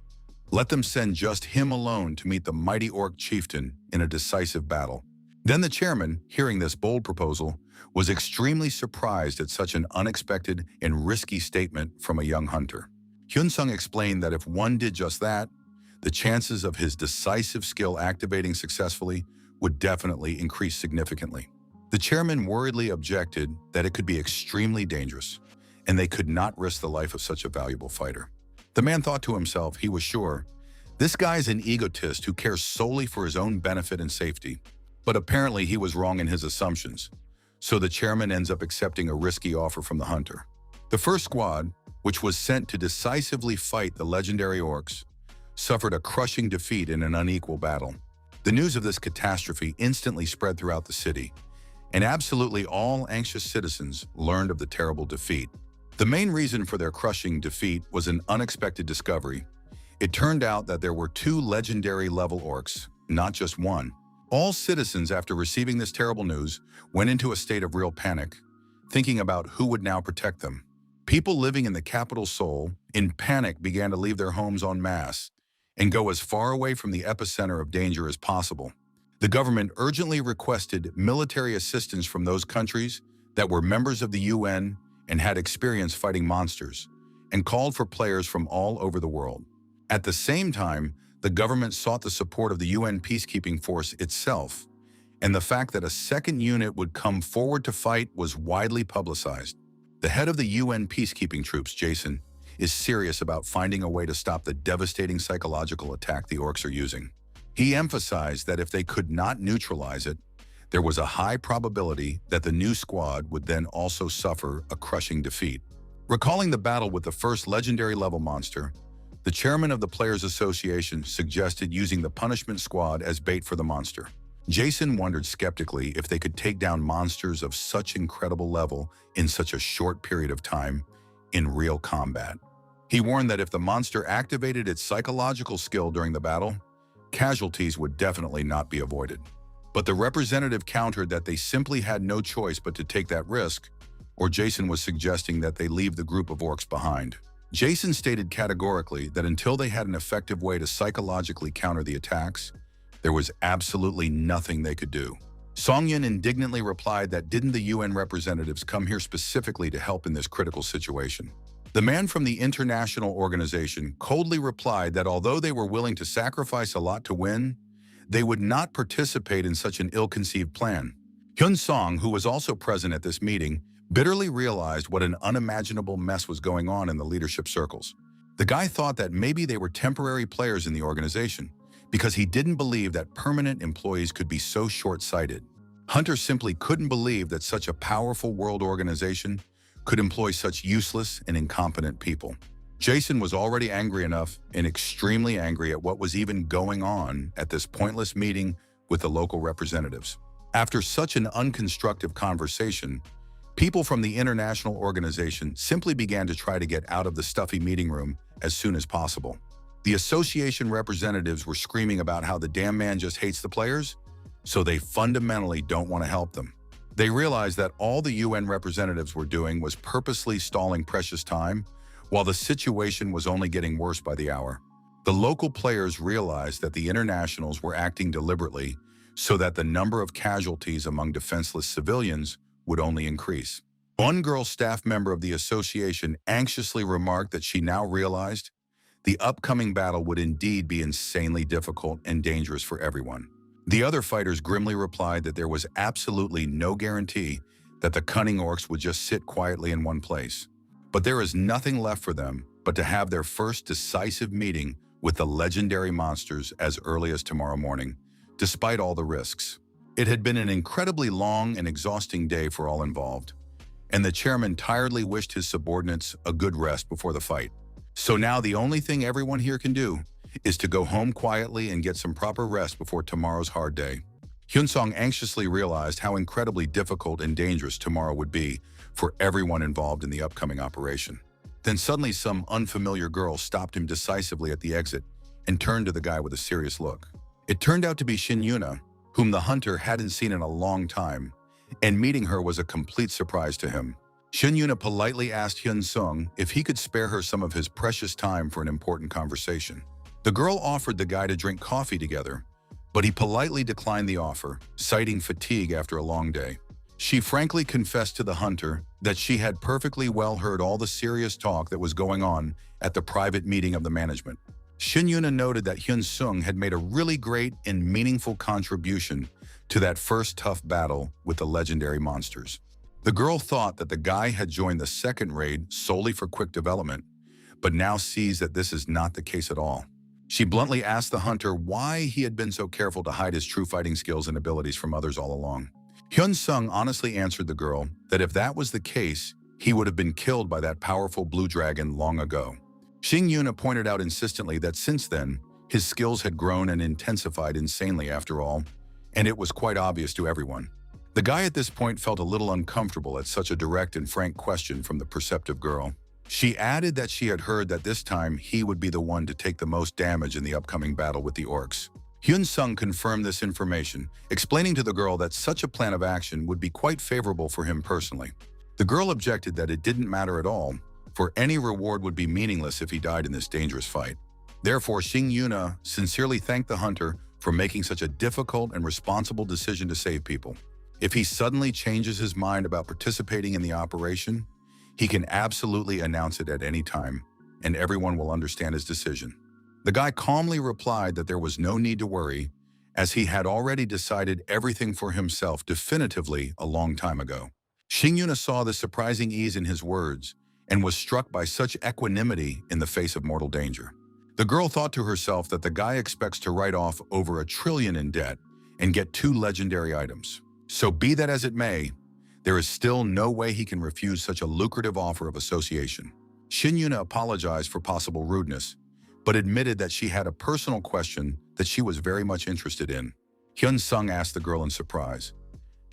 "Let them send just him alone to meet the mighty orc chieftain in a decisive battle." Then the chairman, hearing this bold proposal, was extremely surprised at such an unexpected and risky statement from a young hunter. Hyun-sung explained that if one did just that, the chances of his decisive skill activating successfully would definitely increase significantly. The chairman worriedly objected that it could be extremely dangerous, and they could not risk the life of such a valuable fighter. The man thought to himself, he was sure, this guy's an egotist who cares solely for his own benefit and safety. But apparently he was wrong in his assumptions, so the chairman ends up accepting a risky offer from the hunter. The first squad, which was sent to decisively fight the legendary orcs, suffered a crushing defeat in an unequal battle. The news of this catastrophe instantly spread throughout the city, and absolutely all anxious citizens learned of the terrible defeat. The main reason for their crushing defeat was an unexpected discovery. It turned out that there were 2 legendary-level orcs, not just one. All citizens, after receiving this terrible news, went into a state of real panic, thinking about who would now protect them. People living in the capital Seoul, in panic, began to leave their homes en masse and go as far away from the epicenter of danger as possible. The government urgently requested military assistance from those countries that were members of the UN and had experience fighting monsters, and called for players from all over the world. At the same time, the government sought the support of the UN peacekeeping force itself, and the fact that a second unit would come forward to fight was widely publicized. The head of the UN peacekeeping troops, Jason, is serious about finding a way to stop the devastating psychological attack the orcs are using. He emphasized that if they could not neutralize it, there was a high probability that the new squad would then also suffer a crushing defeat. Recalling the battle with the first legendary level monster, The chairman of the Players Association suggested using the punishment squad as bait for the monster. Jason wondered skeptically if they could take down monsters of such incredible level in such a short period of time in real combat. He warned that if the monster activated its psychological skill during the battle, casualties would definitely not be avoided. But the representative countered that they simply had no choice but to take that risk, or Jason was suggesting that they leave the group of orcs behind. Jason stated categorically that until they had an effective way to psychologically counter the attacks, there was absolutely nothing they could do. Songyun indignantly replied that didn't the UN representatives come here specifically to help in this critical situation? The man from the international organization coldly replied that although they were willing to sacrifice a lot to win, they would not participate in such an ill-conceived plan. Hyun Song, who was also present at this meeting, bitterly realized what an unimaginable mess was going on in the leadership circles. The guy thought that maybe they were temporary players in the organization, because he didn't believe that permanent employees could be so short-sighted. Hunter simply couldn't believe that such a powerful world organization could employ such useless and incompetent people. Jason was already angry enough and extremely angry at what was even going on at this pointless meeting with the local representatives. After such an unconstructive conversation, people from the international organization simply began to try to get out of the stuffy meeting room as soon as possible. The association representatives were screaming about how the damn man just hates the players, so they fundamentally don't want to help them. They realized that all the UN representatives were doing was purposely stalling precious time, while the situation was only getting worse by the hour. The local players realized that the internationals were acting deliberately so that the number of casualties among defenseless civilians would only increase. One girl staff member of the association anxiously remarked that she now realized the upcoming battle would indeed be insanely difficult and dangerous for everyone. The other fighters grimly replied that there was absolutely no guarantee that the cunning orcs would just sit quietly in one place. But there is nothing left for them but to have their first decisive meeting with the legendary monsters as early as tomorrow morning, despite all the risks. It had been an incredibly long and exhausting day for all involved, and the chairman tiredly wished his subordinates a good rest before the fight. So now the only thing everyone here can do is to go home quietly and get some proper rest before tomorrow's hard day. Hyunsong anxiously realized how incredibly difficult and dangerous tomorrow would be for everyone involved in the upcoming operation. Then suddenly some unfamiliar girl stopped him decisively at the exit and turned to the guy with a serious look. It turned out to be Shin Yuna, whom the hunter hadn't seen in a long time, and meeting her was a complete surprise to him. Shin Yuna politely asked Hyun Sung if he could spare her some of his precious time for an important conversation. The girl offered the guy to drink coffee together, but he politely declined the offer, citing fatigue after a long day. She frankly confessed to the hunter that she had perfectly well heard all the serious talk that was going on at the private meeting of the management. Shin Yuna noted that Hyun Sung had made a really great and meaningful contribution to that first tough battle with the legendary monsters. The girl thought that the guy had joined the second raid solely for quick development, but now sees that this is not the case at all. She bluntly asked the hunter why he had been so careful to hide his true fighting skills and abilities from others all along. Hyun Sung honestly answered the girl that if that was the case, he would have been killed by that powerful blue dragon long ago. Shin Yuna pointed out insistently that since then, his skills had grown and intensified insanely after all, and it was quite obvious to everyone. The guy at this point felt a little uncomfortable at such a direct and frank question from the perceptive girl. She added that she had heard that this time he would be the one to take the most damage in the upcoming battle with the orcs. Hyun Sung confirmed this information, explaining to the girl that such a plan of action would be quite favorable for him personally. The girl objected that it didn't matter at all, for any reward would be meaningless if he died in this dangerous fight. Therefore, Shin Yuna sincerely thanked the hunter for making such a difficult and responsible decision to save people. If he suddenly changes his mind about participating in the operation, he can absolutely announce it at any time, and everyone will understand his decision. The guy calmly replied that there was no need to worry, as he had already decided everything for himself definitively a long time ago. Shin Yuna saw the surprising ease in his words and was struck by such equanimity in the face of mortal danger. The girl thought to herself that the guy expects to write off over $1 trillion in debt and get 2 legendary items. So be that as it may, there is still no way he can refuse such a lucrative offer of association. Shin Yuna apologized for possible rudeness, but admitted that she had a personal question that she was very much interested in. Hyun-sung asked the girl in surprise,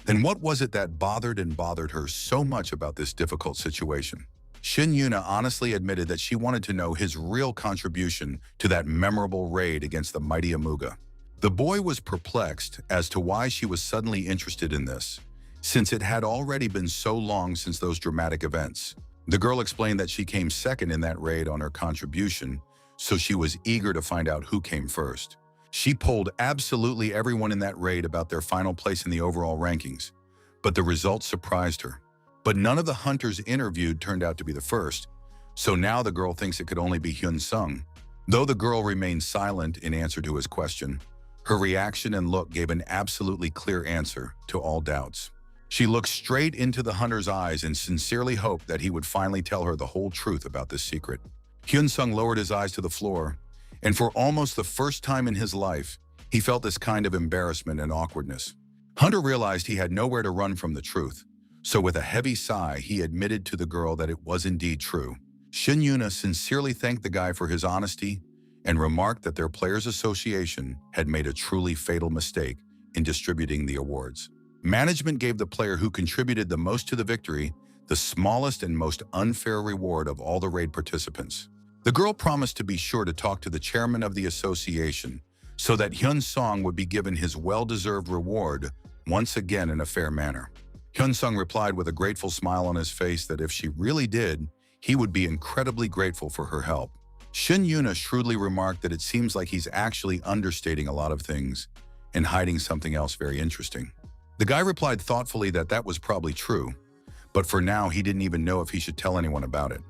"Then what was it that bothered her so much about this difficult situation?" Shin Yuna honestly admitted that she wanted to know his real contribution to that memorable raid against the mighty Amuga. The boy was perplexed as to why she was suddenly interested in this, since it had already been so long since those dramatic events. The girl explained that she came second in that raid on her contribution, so she was eager to find out who came first. She polled absolutely everyone in that raid about their final place in the overall rankings, but the results surprised her. But none of the hunters interviewed turned out to be the first, so now the girl thinks it could only be Hyun-sung. Though the girl remained silent in answer to his question, her reaction and look gave an absolutely clear answer to all doubts. She looked straight into the hunter's eyes and sincerely hoped that he would finally tell her the whole truth about this secret. Hyun-sung lowered his eyes to the floor, and for almost the first time in his life, he felt this kind of embarrassment and awkwardness. Hunter realized he had nowhere to run from the truth, so with a heavy sigh, he admitted to the girl that it was indeed true. Shin Yuna sincerely thanked the guy for his honesty and remarked that their Players Association had made a truly fatal mistake in distributing the awards. Management gave the player who contributed the most to the victory the smallest and most unfair reward of all the raid participants. The girl promised to be sure to talk to the chairman of the association so that Hyun-sung would be given his well-deserved reward once again in a fair manner. Hyun-sung replied with a grateful smile on his face that if she really did, he would be incredibly grateful for her help. Shin Yuna shrewdly remarked that it seems like he's actually understating a lot of things and hiding something else very interesting. The guy replied thoughtfully that that was probably true, but for now he didn't even know if he should tell anyone about it.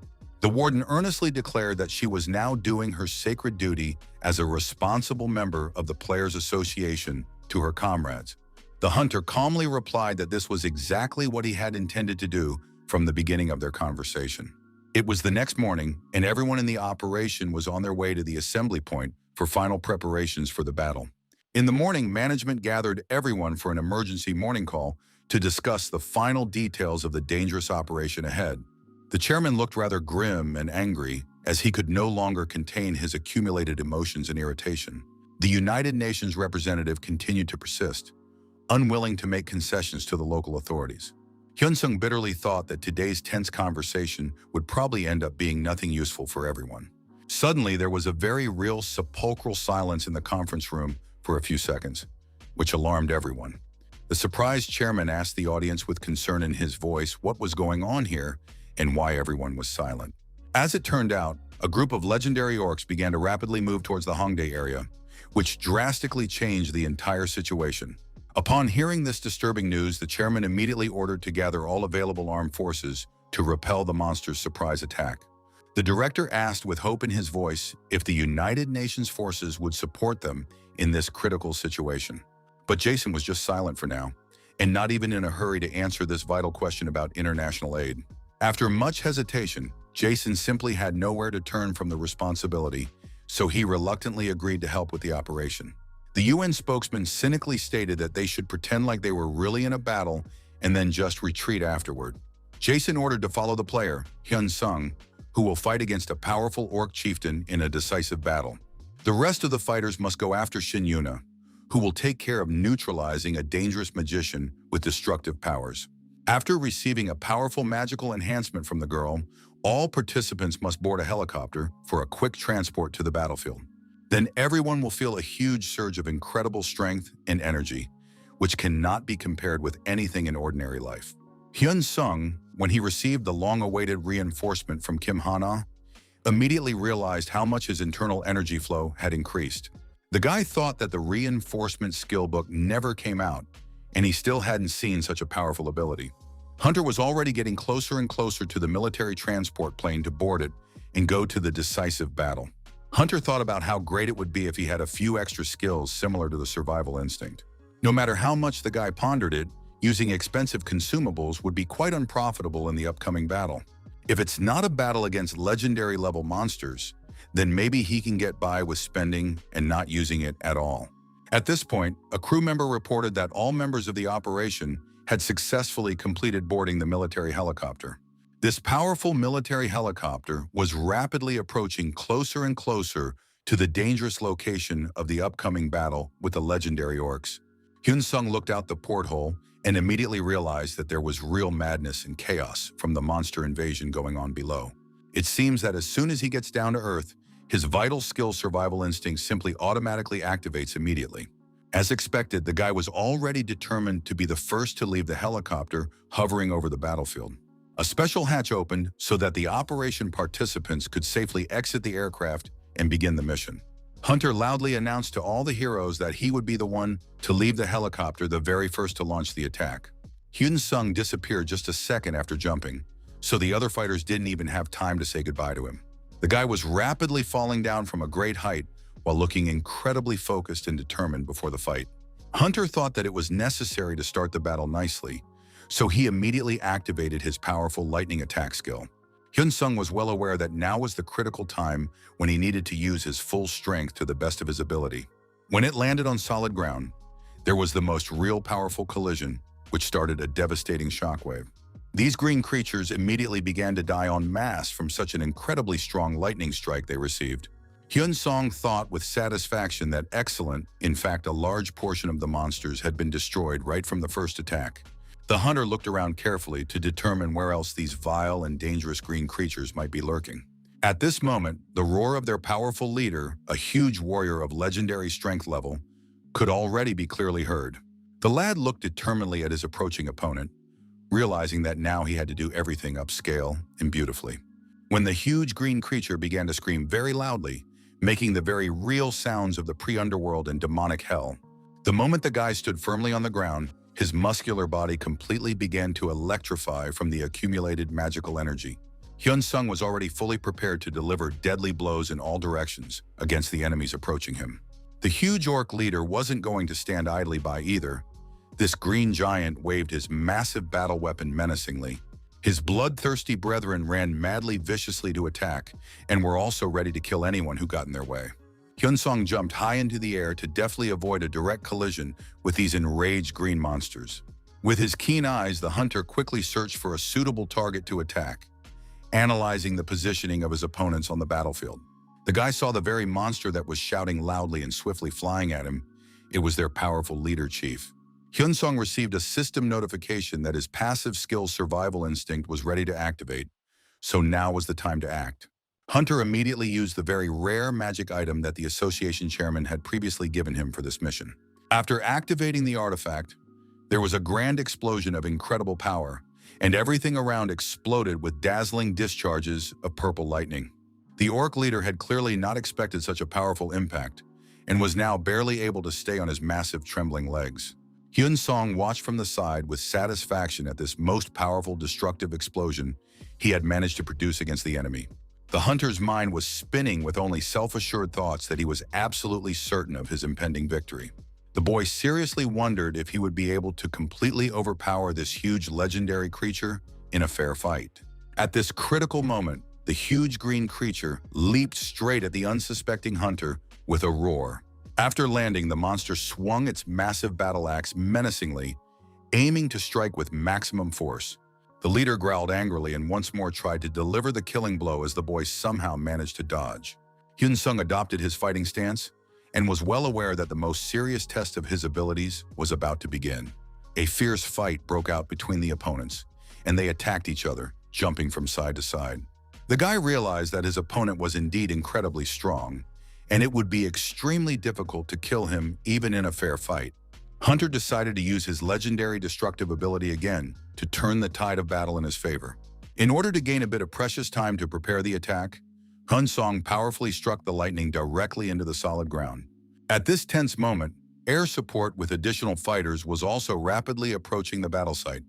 The warden earnestly declared that she was now doing her sacred duty as a responsible member of the Players Association to her comrades. The hunter calmly replied that this was exactly what he had intended to do from the beginning of their conversation. It was the next morning, and everyone in the operation was on their way to the assembly point for final preparations for the battle. In the morning, management gathered everyone for an emergency morning call to discuss the final details of the dangerous operation ahead. The chairman looked rather grim and angry as he could no longer contain his accumulated emotions and irritation. The United Nations representative continued to persist, unwilling to make concessions to the local authorities. Hyun-sung bitterly thought that today's tense conversation would probably end up being nothing useful for everyone. Suddenly, there was a very real sepulchral silence in the conference room for a few seconds, which alarmed everyone. The surprised chairman asked the audience with concern in his voice what was going on here and why everyone was silent. As it turned out, a group of legendary orcs began to rapidly move towards the Hongdae area, which drastically changed the entire situation. Upon hearing this disturbing news, the chairman immediately ordered to gather all available armed forces to repel the monster's surprise attack. The director asked with hope in his voice if the United Nations forces would support them in this critical situation. But Jason was just silent for now, and not even in a hurry to answer this vital question about international aid. After much hesitation, Jason simply had nowhere to turn from the responsibility, so he reluctantly agreed to help with the operation. The UN spokesman cynically stated that they should pretend like they were really in a battle and then just retreat afterward. Jason ordered to follow the player, Hyun-sung, who will fight against a powerful orc chieftain in a decisive battle. The rest of the fighters must go after Shin Yuna, who will take care of neutralizing a dangerous magician with destructive powers. After receiving a powerful magical enhancement from the girl, all participants must board a helicopter for a quick transport to the battlefield. Then everyone will feel a huge surge of incredible strength and energy, which cannot be compared with anything in ordinary life. Hyun-sung, when he received the long-awaited reinforcement from Kim Hana, immediately realized how much his internal energy flow had increased. The guy thought that the reinforcement skill book never came out, and he still hadn't seen such a powerful ability. Hunter was already getting closer and closer to the military transport plane to board it and go to the decisive battle. Hunter thought about how great it would be if he had a few extra skills similar to the survival instinct. No matter how much the guy pondered it, using expensive consumables would be quite unprofitable in the upcoming battle. If it's not a battle against legendary-level monsters, then maybe he can get by with spending and not using it at all. At this point, a crew member reported that all members of the operation had successfully completed boarding the military helicopter. This powerful military helicopter was rapidly approaching closer and closer to the dangerous location of the upcoming battle with the legendary orcs. Hyun-sung looked out the porthole and immediately realized that there was real madness and chaos from the monster invasion going on below. It seems that as soon as he gets down to Earth, his vital skill survival instinct simply automatically activates immediately. As expected, the guy was already determined to be the first to leave the helicopter hovering over the battlefield. A special hatch opened so that the operation participants could safely exit the aircraft and begin the mission. Hunter loudly announced to all the heroes that he would be the one to leave the helicopter the very first to launch the attack. Hyun-sung disappeared just a second after jumping, so the other fighters didn't even have time to say goodbye to him. The guy was rapidly falling down from a great height while looking incredibly focused and determined before the fight. Hunter thought that it was necessary to start the battle nicely, so he immediately activated his powerful lightning attack skill. Hyun-sung was well aware that now was the critical time when he needed to use his full strength to the best of his ability. When it landed on solid ground, there was the most real powerful collision, which started a devastating shockwave. These green creatures immediately began to die en masse from such an incredibly strong lightning strike they received. Hyun-sung thought with satisfaction that excellent, in fact a large portion of the monsters had been destroyed right from the first attack. The hunter looked around carefully to determine where else these vile and dangerous green creatures might be lurking. At this moment, the roar of their powerful leader, a huge warrior of legendary strength level, could already be clearly heard. The lad looked determinedly at his approaching opponent, realizing that now he had to do everything upscale and beautifully. When the huge green creature began to scream very loudly, making the very real sounds of the pre-underworld and demonic hell, the moment the guy stood firmly on the ground, his muscular body completely began to electrify from the accumulated magical energy. Hyun-sung was already fully prepared to deliver deadly blows in all directions against the enemies approaching him. The huge orc leader wasn't going to stand idly by either. This green giant waved his massive battle weapon menacingly. His bloodthirsty brethren ran madly viciously to attack and were also ready to kill anyone who got in their way. Hyun-sung jumped high into the air to deftly avoid a direct collision with these enraged green monsters. With his keen eyes, the hunter quickly searched for a suitable target to attack, analyzing the positioning of his opponents on the battlefield. The guy saw the very monster that was shouting loudly and swiftly flying at him. It was their powerful leader chief. Hyun-sung received a system notification that his passive skill survival instinct was ready to activate, so now was the time to act. Hunter immediately used the very rare magic item that the association chairman had previously given him for this mission. After activating the artifact, there was a grand explosion of incredible power, and everything around exploded with dazzling discharges of purple lightning. The orc leader had clearly not expected such a powerful impact, and was now barely able to stay on his massive trembling legs. Hyun-sung watched from the side with satisfaction at this most powerful destructive explosion he had managed to produce against the enemy. The hunter's mind was spinning with only self-assured thoughts that he was absolutely certain of his impending victory. The boy seriously wondered if he would be able to completely overpower this huge legendary creature in a fair fight. At this critical moment, the huge green creature leaped straight at the unsuspecting hunter with a roar. After landing, the monster swung its massive battle axe menacingly, aiming to strike with maximum force. The leader growled angrily and once more tried to deliver the killing blow as the boy somehow managed to dodge. Hyun-sung adopted his fighting stance and was well aware that the most serious test of his abilities was about to begin. A fierce fight broke out between the opponents, and they attacked each other, jumping from side to side. The guy realized that his opponent was indeed incredibly strong, and it would be extremely difficult to kill him even in a fair fight. Hunter decided to use his legendary destructive ability again to turn the tide of battle in his favor. In order to gain a bit of precious time to prepare the attack, Hyun-sung powerfully struck the lightning directly into the solid ground. At this tense moment, air support with additional fighters was also rapidly approaching the battle site.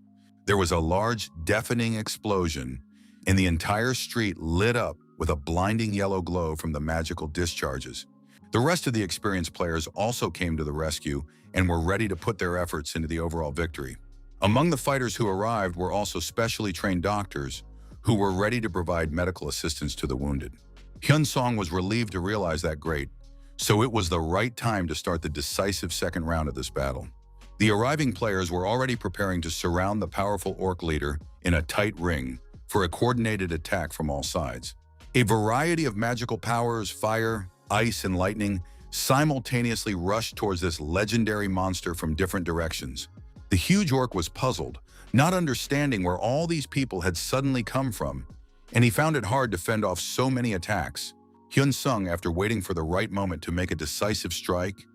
There was a large, deafening explosion, and the entire street lit up with a blinding yellow glow from the magical discharges. The rest of the experienced players also came to the rescue and were ready to put their efforts into the overall victory. Among the fighters who arrived were also specially trained doctors who were ready to provide medical assistance to the wounded. Hyun-sung was relieved to realize that so it was the right time to start the decisive second round of this battle. The arriving players were already preparing to surround the powerful orc leader in a tight ring for a coordinated attack from all sides. A variety of magical powers, fire, ice, and lightning simultaneously rushed towards this legendary monster from different directions. The huge orc was puzzled, not understanding where all these people had suddenly come from, and he found it hard to fend off so many attacks. Hyun-sung, after waiting for the right moment to make a decisive strike,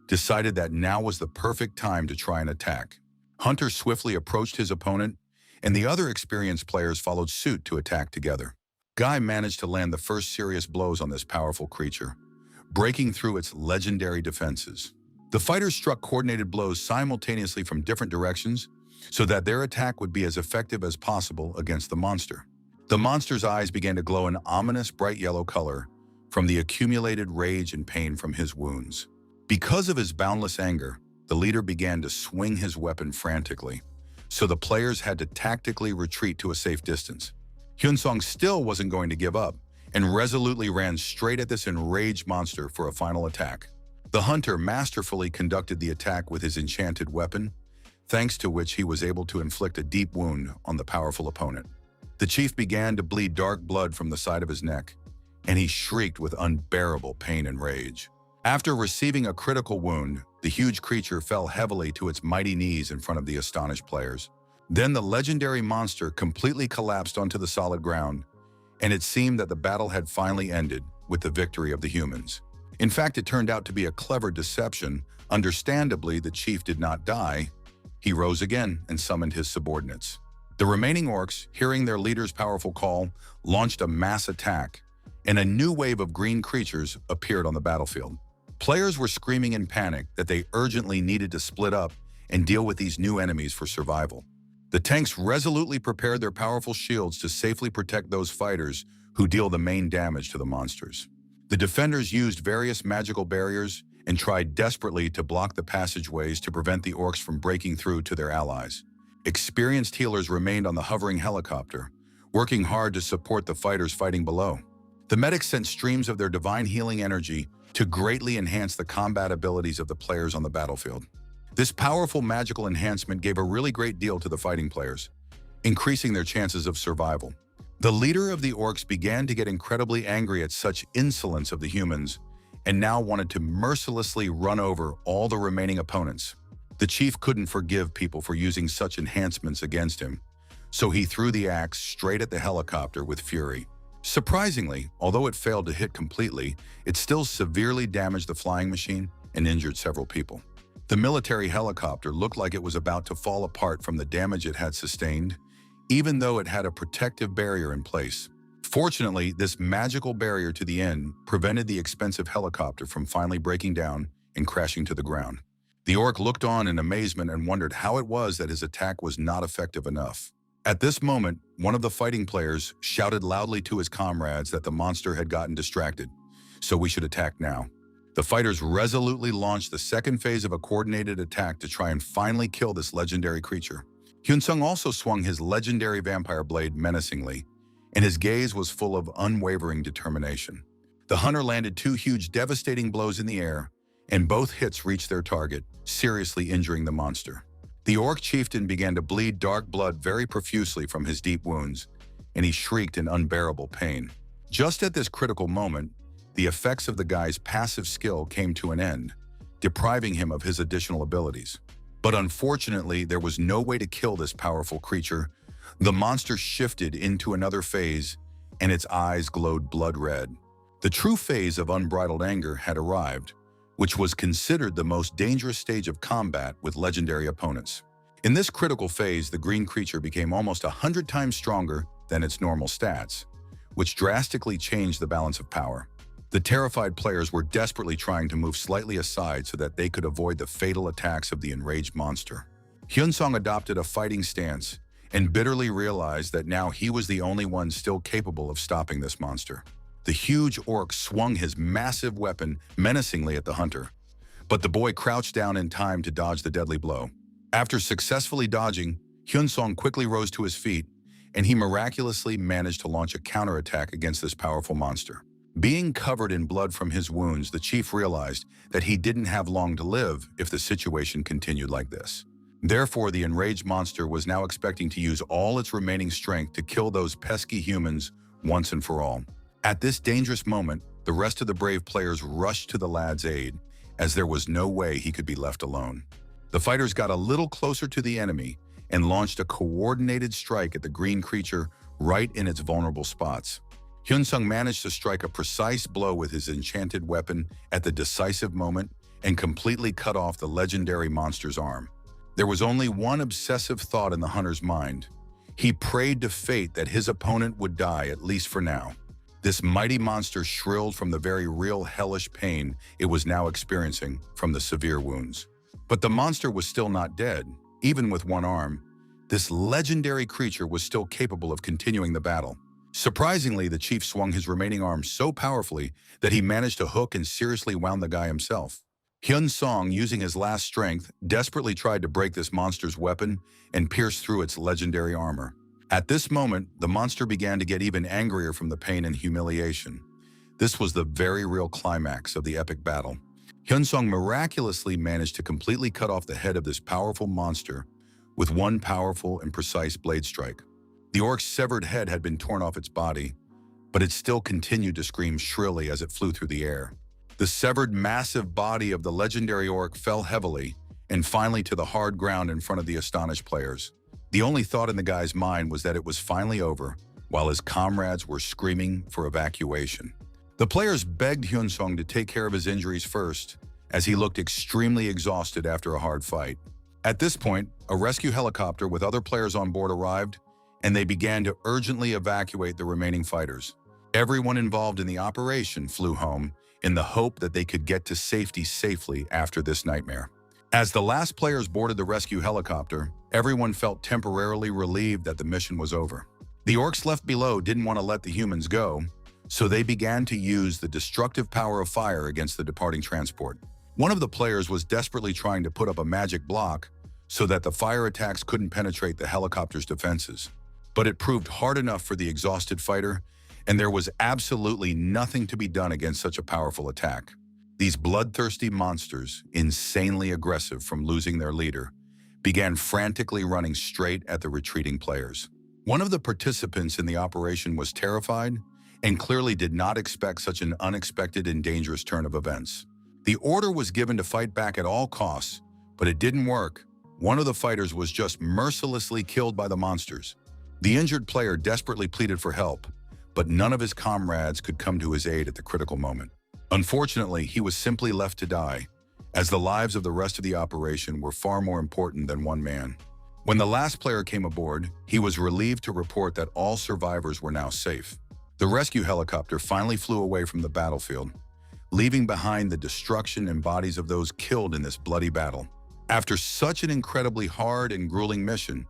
decided that now was the perfect time to try and attack. Hunter swiftly approached his opponent, and the other experienced players followed suit to attack together. Guy managed to land the first serious blows on this powerful creature, breaking through its legendary defenses. The fighters struck coordinated blows simultaneously from different directions so that their attack would be as effective as possible against the monster. The monster's eyes began to glow an ominous bright yellow color from the accumulated rage and pain from his wounds. Because of his boundless anger, the leader began to swing his weapon frantically, so the players had to tactically retreat to a safe distance. Hyun-sung still wasn't going to give up and resolutely ran straight at this enraged monster for a final attack. The hunter masterfully conducted the attack with his enchanted weapon, thanks to which he was able to inflict a deep wound on the powerful opponent. The chief began to bleed dark blood from the side of his neck, and he shrieked with unbearable pain and rage. After receiving a critical wound, the huge creature fell heavily to its mighty knees in front of the astonished players. Then the legendary monster completely collapsed onto the solid ground, and it seemed that the battle had finally ended with the victory of the humans. In fact, it turned out to be a clever deception. Understandably, the chief did not die. He rose again and summoned his subordinates. The remaining orcs, hearing their leader's powerful call, launched a mass attack, and a new wave of green creatures appeared on the battlefield. Players were screaming in panic that they urgently needed to split up and deal with these new enemies for survival. The tanks resolutely prepared their powerful shields to safely protect those fighters who deal the main damage to the monsters. The defenders used various magical barriers and tried desperately to block the passageways to prevent the orcs from breaking through to their allies. Experienced healers remained on the hovering helicopter, working hard to support the fighters fighting below. The medics sent streams of their divine healing energy to greatly enhance the combat abilities of the players on the battlefield. This powerful magical enhancement gave a really great deal to the fighting players, increasing their chances of survival. The leader of the orcs began to get incredibly angry at such insolence of the humans, and now wanted to mercilessly run over all the remaining opponents. The chief couldn't forgive people for using such enhancements against him, so he threw the axe straight at the helicopter with fury. Surprisingly, although it failed to hit completely, it still severely damaged the flying machine and injured several people. The military helicopter looked like it was about to fall apart from the damage it had sustained, even though it had a protective barrier in place. Fortunately, this magical barrier to the end prevented the expensive helicopter from finally breaking down and crashing to the ground. The orc looked on in amazement and wondered how it was that his attack was not effective enough. At this moment, one of the fighting players shouted loudly to his comrades that the monster had gotten distracted, so we should attack now. The fighters resolutely launched the second phase of a coordinated attack to try and finally kill this legendary creature. Hyun-sung also swung his legendary vampire blade menacingly, and his gaze was full of unwavering determination. The hunter landed two huge, devastating blows in the air, and both hits reached their target, seriously injuring the monster. The orc chieftain began to bleed dark blood very profusely from his deep wounds, and he shrieked in unbearable pain. Just at this critical moment, the effects of the guy's passive skill came to an end, depriving him of his additional abilities. But unfortunately, there was no way to kill this powerful creature. The monster shifted into another phase, and its eyes glowed blood red. The true phase of unbridled anger had arrived, which was considered the most dangerous stage of combat with legendary opponents. In this critical phase, the green creature became almost 100 times stronger than its normal stats, which drastically changed the balance of power. The terrified players were desperately trying to move slightly aside so that they could avoid the fatal attacks of the enraged monster. Hyun-sung adopted a fighting stance and bitterly realized that now he was the only one still capable of stopping this monster. The huge orc swung his massive weapon menacingly at the hunter, but the boy crouched down in time to dodge the deadly blow. After successfully dodging, Hyun-sung quickly rose to his feet, and he miraculously managed to launch a counterattack against this powerful monster. Being covered in blood from his wounds, the chief realized that he didn't have long to live if the situation continued like this. Therefore, the enraged monster was now expecting to use all its remaining strength to kill those pesky humans once and for all. At this dangerous moment, the rest of the brave players rushed to the lad's aid, as there was no way he could be left alone. The fighters got a little closer to the enemy and launched a coordinated strike at the green creature right in its vulnerable spots. Hyun-sung managed to strike a precise blow with his enchanted weapon at the decisive moment and completely cut off the legendary monster's arm. There was only one obsessive thought in the hunter's mind. He prayed to fate that his opponent would die, at least for now. This mighty monster shrilled from the very real hellish pain it was now experiencing from the severe wounds. But the monster was still not dead. Even with one arm, this legendary creature was still capable of continuing the battle. Surprisingly, the chief swung his remaining arm so powerfully that he managed to hook and seriously wound the guy himself. Hyun-sung, using his last strength, desperately tried to break this monster's weapon and pierce through its legendary armor. At this moment, the monster began to get even angrier from the pain and humiliation. This was the very real climax of the epic battle. Hyun-sung miraculously managed to completely cut off the head of this powerful monster with one powerful and precise blade strike. The orc's severed head had been torn off its body, but it still continued to scream shrilly as it flew through the air. The severed massive body of the legendary orc fell heavily and finally to the hard ground in front of the astonished players. The only thought in the guy's mind was that it was finally over, while his comrades were screaming for evacuation. The players begged Hyun-sung to take care of his injuries first, as he looked extremely exhausted after a hard fight. At this point, a rescue helicopter with other players on board arrived, and they began to urgently evacuate the remaining fighters. Everyone involved in the operation flew home in the hope that they could get to safety safely after this nightmare. As the last players boarded the rescue helicopter, everyone felt temporarily relieved that the mission was over. The orcs left below didn't want to let the humans go, so they began to use the destructive power of fire against the departing transport. One of the players was desperately trying to put up a magic block so that the fire attacks couldn't penetrate the helicopter's defenses. But it proved hard enough for the exhausted fighter, and there was absolutely nothing to be done against such a powerful attack. These bloodthirsty monsters, insanely aggressive from losing their leader, began frantically running straight at the retreating players. One of the participants in the operation was terrified and clearly did not expect such an unexpected and dangerous turn of events. The order was given to fight back at all costs, but it didn't work. One of the fighters was just mercilessly killed by the monsters. The injured player desperately pleaded for help, but none of his comrades could come to his aid at the critical moment. Unfortunately, he was simply left to die, as the lives of the rest of the operation were far more important than one man. When the last player came aboard, he was relieved to report that all survivors were now safe. The rescue helicopter finally flew away from the battlefield, leaving behind the destruction and bodies of those killed in this bloody battle. After such an incredibly hard and grueling mission,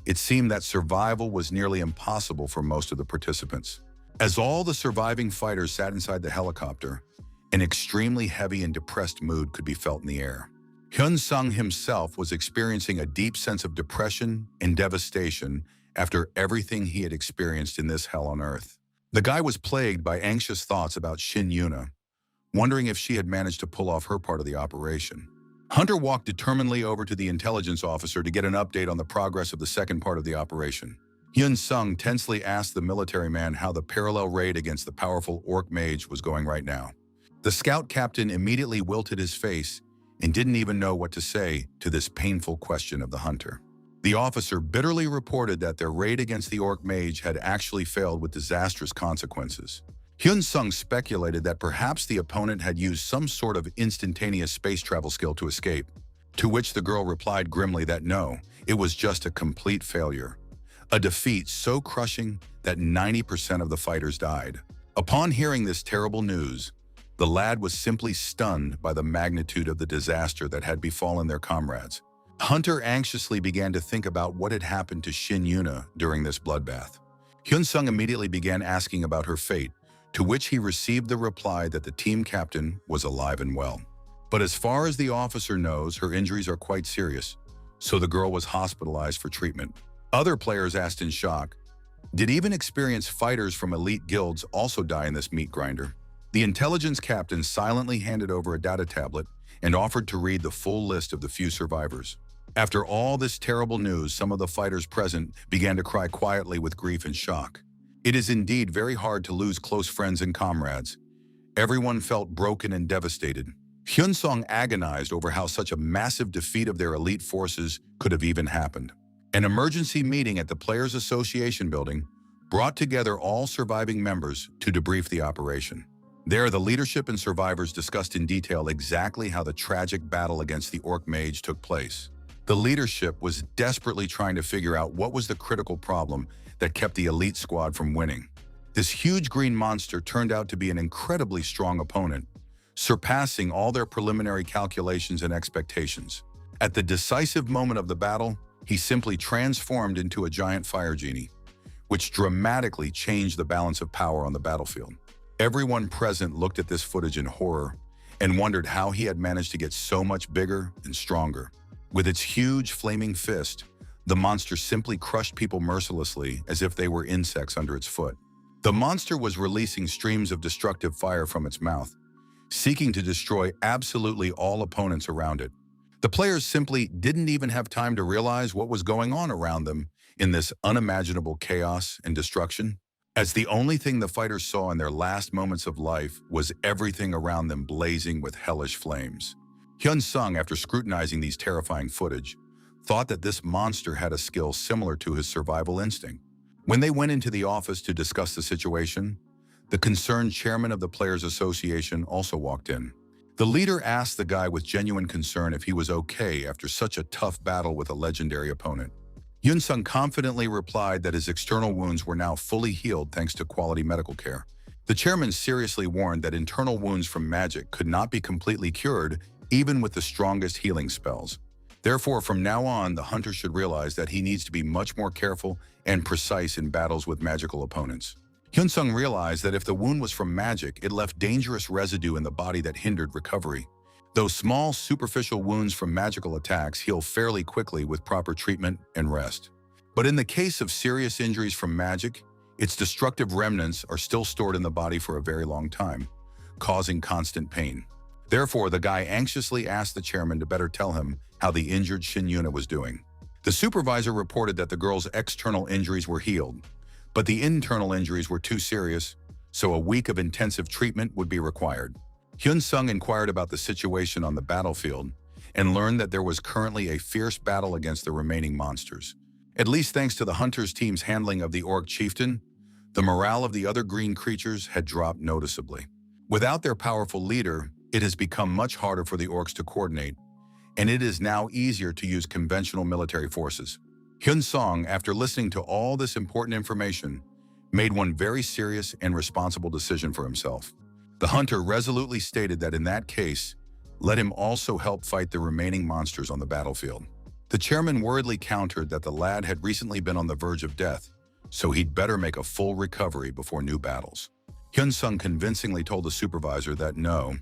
it seemed that survival was nearly impossible for most of the participants. As all the surviving fighters sat inside the helicopter, an extremely heavy and depressed mood could be felt in the air. Hyun-sung himself was experiencing a deep sense of depression and devastation after everything he had experienced in this hell on earth. The guy was plagued by anxious thoughts about Shin Yuna, wondering if she had managed to pull off her part of the operation. Hunter walked determinedly over to the intelligence officer to get an update on the progress of the second part of the operation. Hyun-sung tensely asked the military man how the parallel raid against the powerful orc mage was going right now. The scout captain immediately wilted his face and didn't even know what to say to this painful question of the hunter. The officer bitterly reported that their raid against the orc mage had actually failed with disastrous consequences. Hyun-sung speculated that perhaps the opponent had used some sort of instantaneous space travel skill to escape, to which the girl replied grimly that no, it was just a complete failure. A defeat so crushing that 90% of the fighters died. Upon hearing this terrible news, the lad was simply stunned by the magnitude of the disaster that had befallen their comrades. Hunter anxiously began to think about what had happened to Shin Yuna during this bloodbath. Hyun-sung immediately began asking about her fate, to which he received the reply that the team captain was alive and well. But as far as the officer knows, her injuries are quite serious, so the girl was hospitalized for treatment. Other players asked in shock, did even experienced fighters from elite guilds also die in this meat grinder? The intelligence captain silently handed over a data tablet and offered to read the full list of the few survivors. After all this terrible news, some of the fighters present began to cry quietly with grief and shock. It is indeed very hard to lose close friends and comrades, Everyone felt broken and devastated. Hyun-sung agonized over how such a massive defeat of their elite forces could have even happened. An emergency meeting at the Players Association building brought together all surviving members to debrief the operation. There, the leadership and survivors discussed in detail exactly how the tragic battle against the orc mage took place. The leadership was desperately trying to figure out what was the critical problem that kept the elite squad from winning. This huge green monster turned out to be an incredibly strong opponent, surpassing all their preliminary calculations and expectations. At the decisive moment of the battle, he simply transformed into a giant fire genie, which dramatically changed the balance of power on the battlefield. Everyone present looked at this footage in horror and wondered how he had managed to get so much bigger and stronger. With its huge flaming fist, the monster simply crushed people mercilessly as if they were insects under its foot. The monster was releasing streams of destructive fire from its mouth, seeking to destroy absolutely all opponents around it. The players simply didn't even have time to realize what was going on around them in this unimaginable chaos and destruction, as the only thing the fighters saw in their last moments of life was everything around them blazing with hellish flames. Hyun-sung, after scrutinizing these terrifying footage, thought that this monster had a skill similar to his survival instinct. When they went into the office to discuss the situation, the concerned chairman of the Players Association also walked in. The leader asked the guy with genuine concern if he was okay after such a tough battle with a legendary opponent. Hyun-sung confidently replied that his external wounds were now fully healed thanks to quality medical care. The chairman seriously warned that internal wounds from magic could not be completely cured even with the strongest healing spells. Therefore, from now on, the hunter should realize that he needs to be much more careful and precise in battles with magical opponents. Hyun-sung realized that if the wound was from magic, it left dangerous residue in the body that hindered recovery. Those small, superficial wounds from magical attacks heal fairly quickly with proper treatment and rest. But in the case of serious injuries from magic, its destructive remnants are still stored in the body for a very long time, causing constant pain. Therefore, the guy anxiously asked the chairman to better tell him how the injured Shin Yuna was doing. The supervisor reported that the girl's external injuries were healed, but the internal injuries were too serious, so a week of intensive treatment would be required. Hyun-sung inquired about the situation on the battlefield and learned that there was currently a fierce battle against the remaining monsters. At least thanks to the hunters' team's handling of the orc chieftain, the morale of the other green creatures had dropped noticeably. Without their powerful leader, it has become much harder for the orcs to coordinate, and it is now easier to use conventional military forces. Hyun-sung, after listening to all this important information, made one very serious and responsible decision for himself. The hunter resolutely stated that in that case, let him also help fight the remaining monsters on the battlefield. The chairman worriedly countered that the lad had recently been on the verge of death, so he'd better make a full recovery before new battles. Hyun-sung convincingly told the supervisor that no,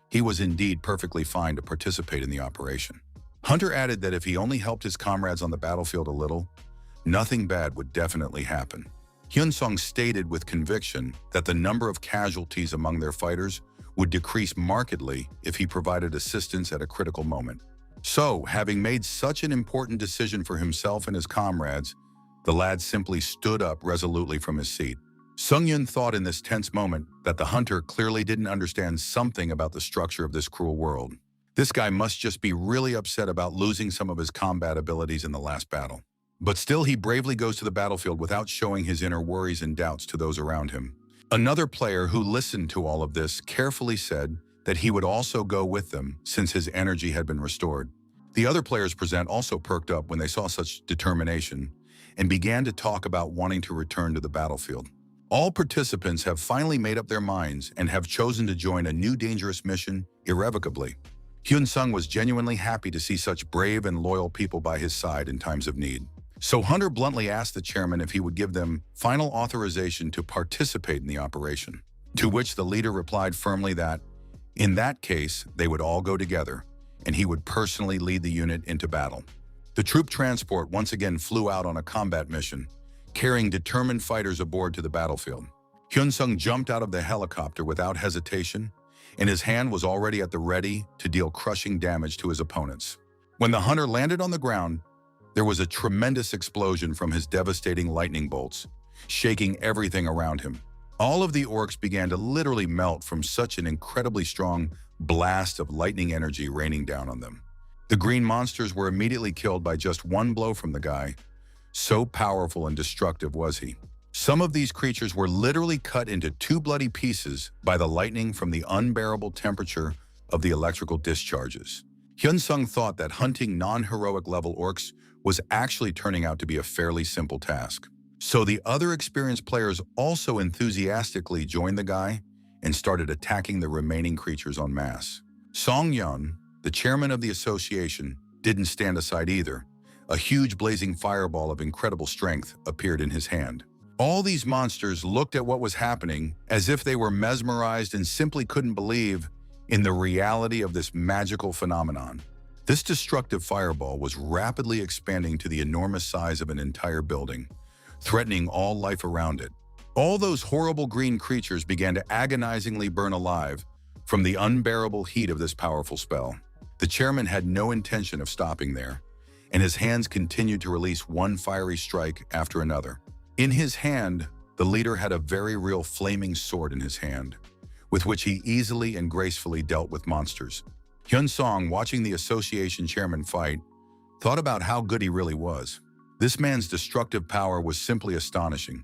he was indeed perfectly fine to participate in the operation. Hunter added that if he only helped his comrades on the battlefield a little, nothing bad would definitely happen. Hyun-sung stated with conviction that the number of casualties among their fighters would decrease markedly if he provided assistance at a critical moment. So, having made such an important decision for himself and his comrades, the lad simply stood up resolutely from his seat. Sung-yun thought in this tense moment that the hunter clearly didn't understand something about the structure of this cruel world. This guy must just be really upset about losing some of his combat abilities in the last battle. But still, he bravely goes to the battlefield without showing his inner worries and doubts to those around him. Another player who listened to all of this carefully said that he would also go with them since his energy had been restored. The other players present also perked up when they saw such determination and began to talk about wanting to return to the battlefield. All participants have finally made up their minds and have chosen to join a new dangerous mission irrevocably. Hyun-sung was genuinely happy to see such brave and loyal people by his side in times of need. So Hunter bluntly asked the chairman if he would give them final authorization to participate in the operation, to which the leader replied firmly that, in that case, they would all go together, and he would personally lead the unit into battle. The troop transport once again flew out on a combat mission, carrying determined fighters aboard to the battlefield. Hyun-sung jumped out of the helicopter without hesitation, and his hand was already at the ready to deal crushing damage to his opponents. When the hunter landed on the ground, there was a tremendous explosion from his devastating lightning bolts, shaking everything around him. All of the orcs began to literally melt from such an incredibly strong blast of lightning energy raining down on them. The green monsters were immediately killed by just one blow from the guy. So powerful and destructive was he. Some of these creatures were literally cut into two bloody pieces by the lightning from the unbearable temperature of the electrical discharges. Hyun-sung thought that hunting non-heroic level orcs was actually turning out to be a fairly simple task. So the other experienced players also enthusiastically joined the guy and started attacking the remaining creatures en masse. Song-yeon, the chairman of the association, didn't stand aside either. A huge blazing fireball of incredible strength appeared in his hand. All these monsters looked at what was happening as if they were mesmerized and simply couldn't believe in the reality of this magical phenomenon. This destructive fireball was rapidly expanding to the enormous size of an entire building, threatening all life around it. All those horrible green creatures began to agonizingly burn alive from the unbearable heat of this powerful spell. The chairman had no intention of stopping there, and his hands continued to release one fiery strike after another. In his hand, the leader had a very real flaming sword in his hand, with which he easily and gracefully dealt with monsters. Hyun-sung, watching the association chairman fight, thought about how good he really was. This man's destructive power was simply astonishing.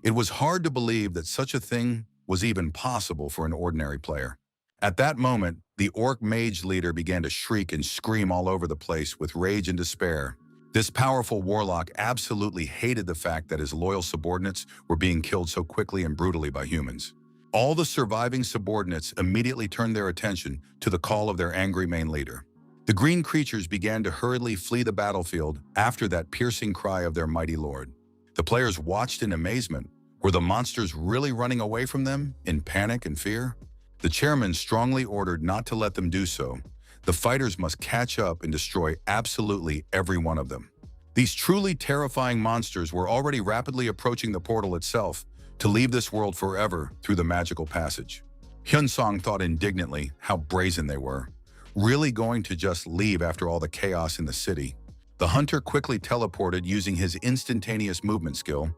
It was hard to believe that such a thing was even possible for an ordinary player. At that moment, the orc mage leader began to shriek and scream all over the place with rage and despair. This powerful warlock absolutely hated the fact that his loyal subordinates were being killed so quickly and brutally by humans. All the surviving subordinates immediately turned their attention to the call of their angry main leader. The green creatures began to hurriedly flee the battlefield after that piercing cry of their mighty lord. The players watched in amazement. Were the monsters really running away from them in panic and fear? The chairman strongly ordered not to let them do so. The fighters must catch up and destroy absolutely every one of them. These truly terrifying monsters were already rapidly approaching the portal itself to leave this world forever through the magical passage. Hyun-sung thought indignantly how brazen they were. Really going to just leave after all the chaos in the city? The hunter quickly teleported using his instantaneous movement skill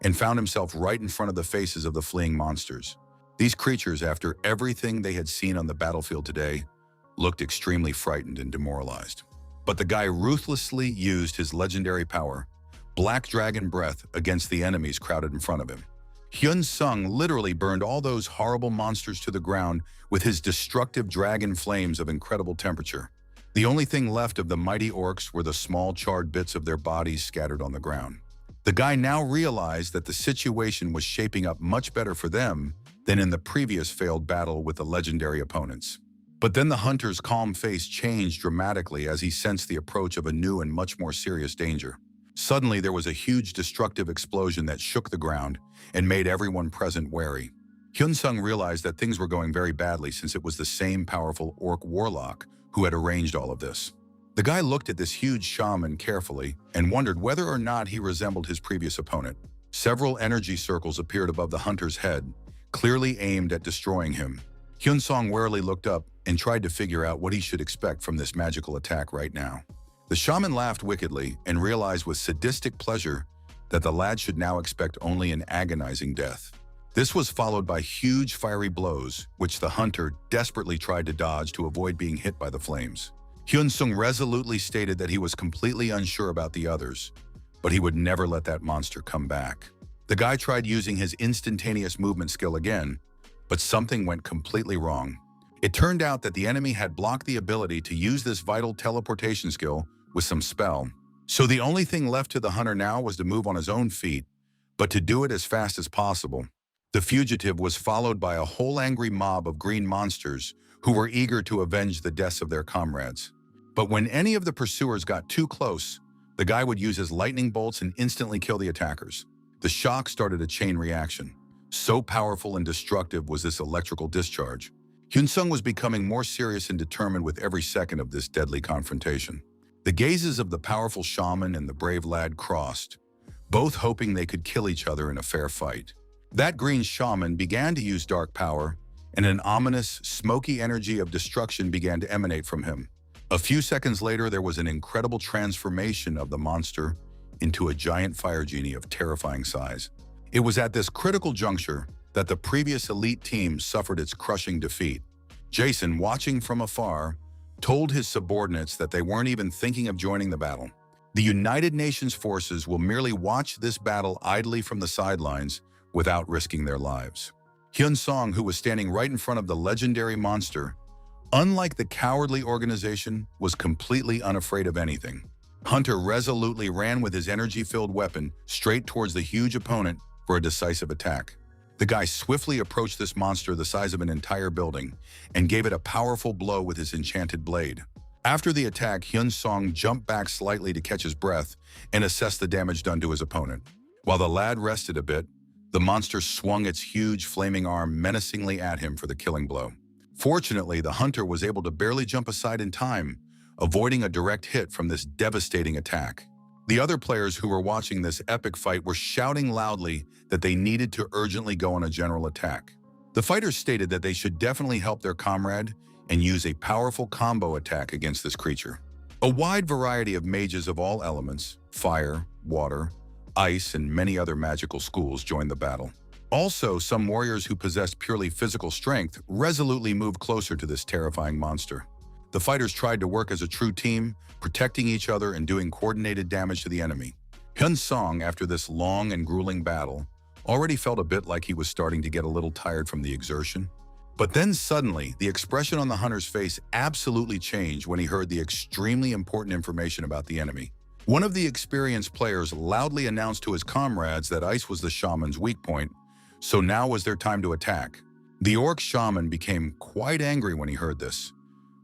and found himself right in front of the faces of the fleeing monsters. These creatures, after everything they had seen on the battlefield today, looked extremely frightened and demoralized. But the guy ruthlessly used his legendary power, Black Dragon Breath, against the enemies crowded in front of him. Hyun-sung literally burned all those horrible monsters to the ground with his destructive dragon flames of incredible temperature. The only thing left of the mighty orcs were the small charred bits of their bodies scattered on the ground. The guy now realized that the situation was shaping up much better for them than in the previous failed battle with the legendary opponents. But then the hunter's calm face changed dramatically as he sensed the approach of a new and much more serious danger. Suddenly, there was a huge destructive explosion that shook the ground and made everyone present wary. Hyun-sung realized that things were going very badly since it was the same powerful orc warlock who had arranged all of this. The guy looked at this huge shaman carefully and wondered whether or not he resembled his previous opponent. Several energy circles appeared above the hunter's head, clearly aimed at destroying him. Hyun-sung warily looked up and tried to figure out what he should expect from this magical attack right now. The shaman laughed wickedly and realized with sadistic pleasure that the lad should now expect only an agonizing death. This was followed by huge fiery blows, which the hunter desperately tried to dodge to avoid being hit by the flames. Hyun-sung resolutely stated that he was completely unsure about the others, but he would never let that monster come back. The guy tried using his instantaneous movement skill again, but something went completely wrong. It turned out that the enemy had blocked the ability to use this vital teleportation skill with some spell. So the only thing left to the hunter now was to move on his own feet, but to do it as fast as possible. The fugitive was followed by a whole angry mob of green monsters who were eager to avenge the deaths of their comrades. But when any of the pursuers got too close, the guy would use his lightning bolts and instantly kill the attackers. The shock started a chain reaction. So powerful and destructive was this electrical discharge. Hyun-sung was becoming more serious and determined with every second of this deadly confrontation. The gazes of the powerful shaman and the brave lad crossed, both hoping they could kill each other in a fair fight. That green shaman began to use dark power, and an ominous, smoky energy of destruction began to emanate from him. A few seconds later, there was an incredible transformation of the monster into a giant fire genie of terrifying size. It was at this critical juncture that the previous elite team suffered its crushing defeat. Jason, watching from afar, told his subordinates that they weren't even thinking of joining the battle. The United Nations forces will merely watch this battle idly from the sidelines without risking their lives. Hyun-song, who was standing right in front of the legendary monster, unlike the cowardly organization, was completely unafraid of anything. Hunter resolutely ran with his energy-filled weapon straight towards the huge opponent for a decisive attack. The guy swiftly approached this monster the size of an entire building and gave it a powerful blow with his enchanted blade. After the attack, Hyun-song jumped back slightly to catch his breath and assess the damage done to his opponent. While the lad rested a bit, the monster swung its huge flaming arm menacingly at him for the killing blow. Fortunately, the hunter was able to barely jump aside in time, avoiding a direct hit from this devastating attack. The other players who were watching this epic fight were shouting loudly that they needed to urgently go on a general attack. The fighters stated that they should definitely help their comrade and use a powerful combo attack against this creature. A wide variety of mages of all elements, fire, water, ice, and many other magical schools joined the battle. Also, some warriors who possessed purely physical strength resolutely moved closer to this terrifying monster. The fighters tried to work as a true team, protecting each other and doing coordinated damage to the enemy. Hyun-song, after this long and grueling battle, already felt a bit like he was starting to get a little tired from the exertion. But then suddenly, the expression on the hunter's face absolutely changed when he heard the extremely important information about the enemy. One of the experienced players loudly announced to his comrades that ice was the shaman's weak point, so now was their time to attack. The orc shaman became quite angry when he heard this,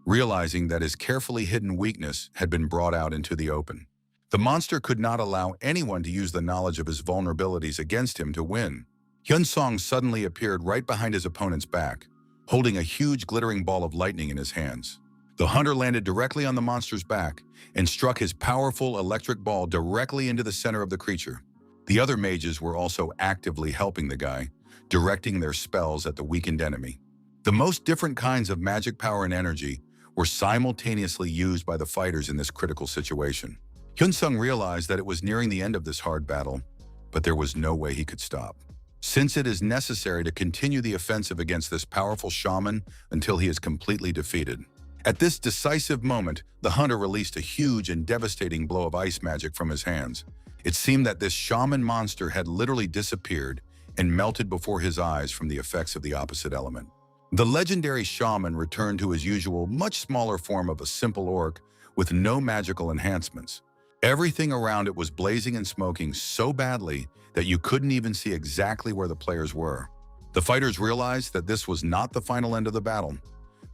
realizing that his carefully hidden weakness had been brought out into the open. The monster could not allow anyone to use the knowledge of his vulnerabilities against him to win. Hyun-song suddenly appeared right behind his opponent's back, holding a huge glittering ball of lightning in his hands. The hunter landed directly on the monster's back and struck his powerful electric ball directly into the center of the creature. The other mages were also actively helping the guy, directing their spells at the weakened enemy. The most different kinds of magic power and energy were simultaneously used by the fighters in this critical situation. Hyun-sung realized that it was nearing the end of this hard battle, but there was no way he could stop, since it is necessary to continue the offensive against this powerful shaman until he is completely defeated. At this decisive moment, the hunter released a huge and devastating blow of ice magic from his hands. It seemed that this shaman monster had literally disappeared and melted before his eyes from the effects of the opposite element. The legendary shaman returned to his usual, much smaller form of a simple orc with no magical enhancements. Everything around it was blazing and smoking so badly that you couldn't even see exactly where the players were. The fighters realized that this was not the final end of the battle,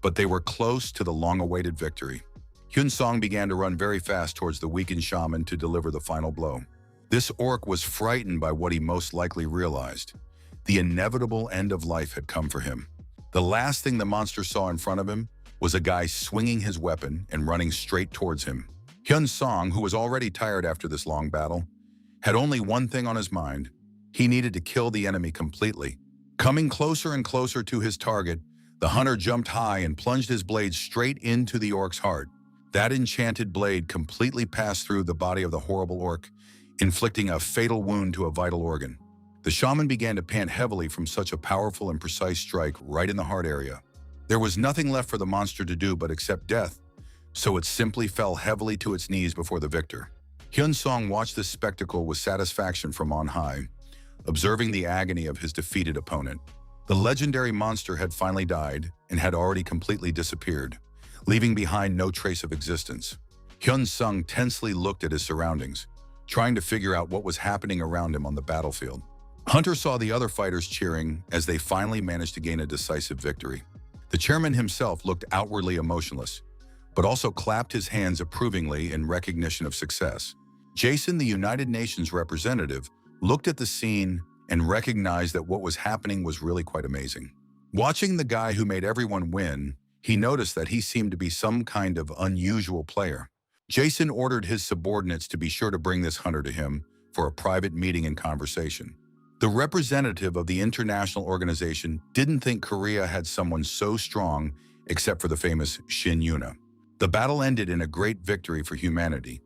but they were close to the long-awaited victory. Hyun-song began to run very fast towards the weakened shaman to deliver the final blow. This orc was frightened by what he most likely realized. The inevitable end of life had come for him. The last thing the monster saw in front of him was a guy swinging his weapon and running straight towards him. Hyun-song, who was already tired after this long battle, had only one thing on his mind. He needed to kill the enemy completely. Coming closer and closer to his target, the hunter jumped high and plunged his blade straight into the orc's heart. That enchanted blade completely passed through the body of the horrible orc, inflicting a fatal wound to a vital organ. The shaman began to pant heavily from such a powerful and precise strike right in the heart area. There was nothing left for the monster to do but accept death, so it simply fell heavily to its knees before the victor. Hyun-song watched this spectacle with satisfaction from on high, observing the agony of his defeated opponent. The legendary monster had finally died and had already completely disappeared, leaving behind no trace of existence. Hyun-sung tensely looked at his surroundings, trying to figure out what was happening around him on the battlefield. Hunter saw the other fighters cheering as they finally managed to gain a decisive victory. The chairman himself looked outwardly emotionless, but also clapped his hands approvingly in recognition of success. Jason, the United Nations representative, looked at the scene and recognized that what was happening was really quite amazing. Watching the guy who made everyone win, he noticed that he seemed to be some kind of unusual player. Jason ordered his subordinates to be sure to bring this hunter to him for a private meeting and conversation. The representative of the international organization didn't think Korea had someone so strong except for the famous Shin Yuna. The battle ended in a great victory for humanity,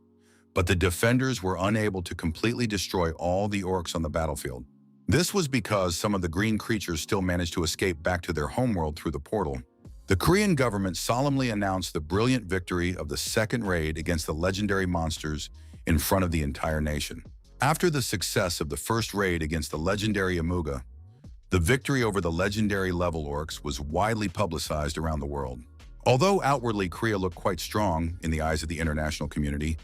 but the defenders were unable to completely destroy all the orcs on the battlefield. This was because some of the green creatures still managed to escape back to their homeworld through the portal. The Korean government solemnly announced the brilliant victory of the second raid against the legendary monsters in front of the entire nation. After the success of the first raid against the legendary Amuga, the victory over the legendary level orcs was widely publicized around the world. Although outwardly Korea looked quite strong in the eyes of the international community,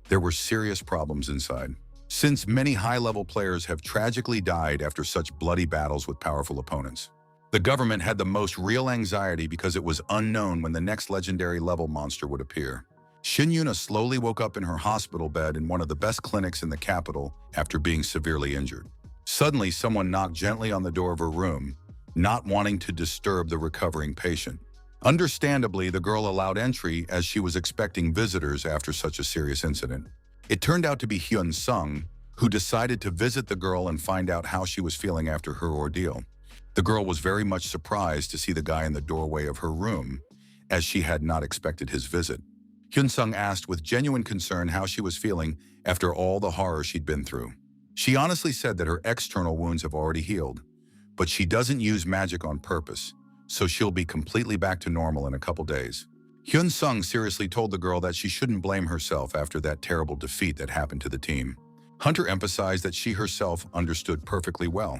there were serious problems inside. Since many high-level players have tragically died after such bloody battles with powerful opponents, the government had the most real anxiety because it was unknown when the next legendary level monster would appear. Shin Yuna slowly woke up in her hospital bed in one of the best clinics in the capital after being severely injured. Suddenly, someone knocked gently on the door of her room, not wanting to disturb the recovering patient. Understandably, the girl allowed entry as she was expecting visitors after such a serious incident. It turned out to be Hyun Sung, who decided to visit the girl and find out how she was feeling after her ordeal. The girl was very much surprised to see the guy in the doorway of her room, as she had not expected his visit. Hyun Sung asked with genuine concern how she was feeling after all the horror she'd been through. She honestly said that her external wounds have already healed, but she doesn't use magic on purpose, so she'll be completely back to normal in a couple days. Hyun Sung seriously told the girl that she shouldn't blame herself after that terrible defeat that happened to the team. Hunter emphasized that she herself understood perfectly well.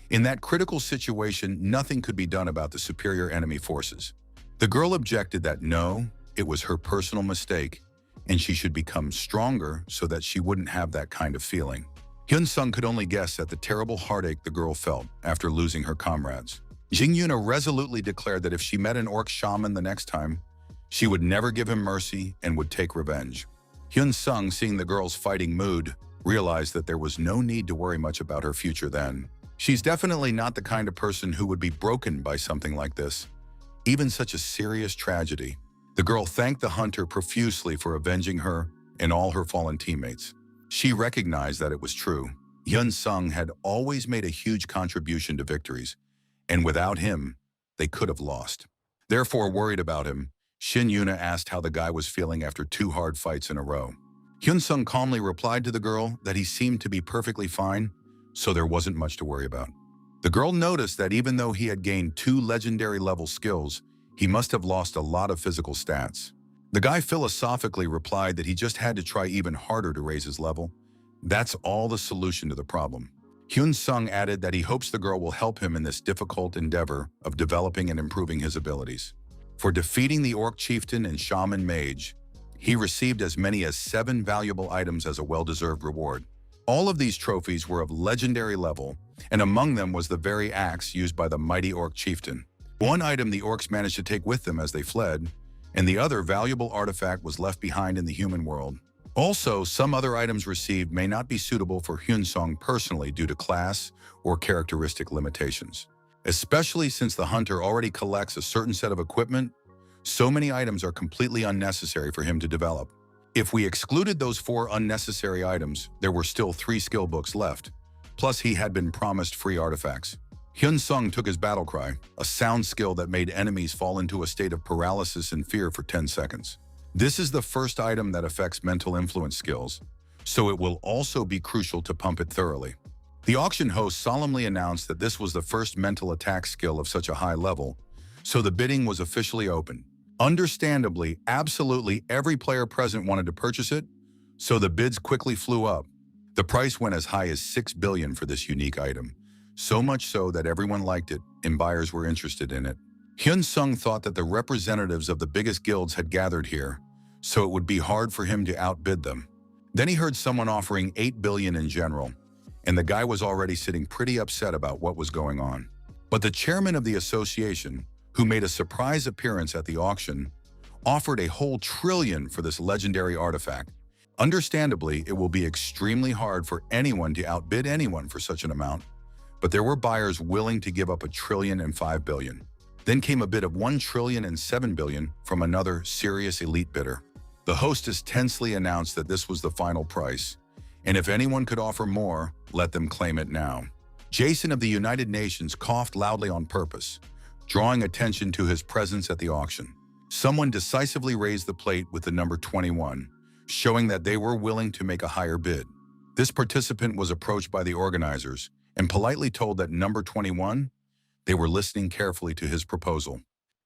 In that critical situation, nothing could be done about the superior enemy forces. The girl objected that no, it was her personal mistake, and she should become stronger so that she wouldn't have that kind of feeling. Hyun Sung could only guess at the terrible heartache the girl felt after losing her comrades. Jing Yuna resolutely declared that if she met an orc shaman the next time, she would never give him mercy and would take revenge. Hyun Sung, seeing the girl's fighting mood, realized that there was no need to worry much about her future then. She's definitely not the kind of person who would be broken by something like this, even such a serious tragedy. The girl thanked the hunter profusely for avenging her and all her fallen teammates. She recognized that it was true. Hyun Sung had always made a huge contribution to victories, and without him, they could have lost. Therefore, worried about him, Shin Yuna asked how the guy was feeling after 2 hard fights in a row. Hyun Sung calmly replied to the girl that he seemed to be perfectly fine, so there wasn't much to worry about. The girl noticed that even though he had gained 2 legendary level skills, he must have lost a lot of physical stats. The guy philosophically replied that he just had to try even harder to raise his level. That's all the solution to the problem. Hyun Sung added that he hopes the girl will help him in this difficult endeavor of developing and improving his abilities. For defeating the Orc Chieftain and Shaman Mage, he received as many as 7 valuable items as a well-deserved reward. All of these trophies were of legendary level, and among them was the very axe used by the mighty Orc Chieftain. One item the Orcs managed to take with them as they fled, and the other valuable artifact was left behind in the human world. Also, some other items received may not be suitable for Hyun Sung personally due to class or characteristic limitations. Especially since the hunter already collects a certain set of equipment, so many items are completely unnecessary for him to develop. If we excluded those 4 unnecessary items, there were still 3 skill books left. Plus, he had been promised free artifacts. Hyun Sung took his battle cry, a sound skill that made enemies fall into a state of paralysis and fear for 10 seconds. This is the first item that affects mental influence skills, so it will also be crucial to pump it thoroughly. The auction host solemnly announced that this was the first mental attack skill of such a high level, so the bidding was officially open. Understandably, absolutely every player present wanted to purchase it, so the bids quickly flew up. The price went as high as 6 billion for this unique item, so much so that everyone liked it and buyers were interested in it. Hyun Sung thought that the representatives of the biggest guilds had gathered here, so it would be hard for him to outbid them. Then he heard someone offering 8 billion in general, and the guy was already sitting pretty upset about what was going on. But the chairman of the association, who made a surprise appearance at the auction, offered a whole trillion for this legendary artifact. Understandably, it will be extremely hard for anyone to outbid anyone for such an amount, but there were buyers willing to give up 1,005 billion. Then came a bid of 1,007 billion from another serious elite bidder. The hostess tensely announced that this was the final price, and if anyone could offer more, let them claim it now. Jason of the United Nations coughed loudly on purpose, drawing attention to his presence at the auction. Someone decisively raised the plate with the number 21, showing that they were willing to make a higher bid. This participant was approached by the organizers and politely told that number 21, they were listening carefully to his proposal.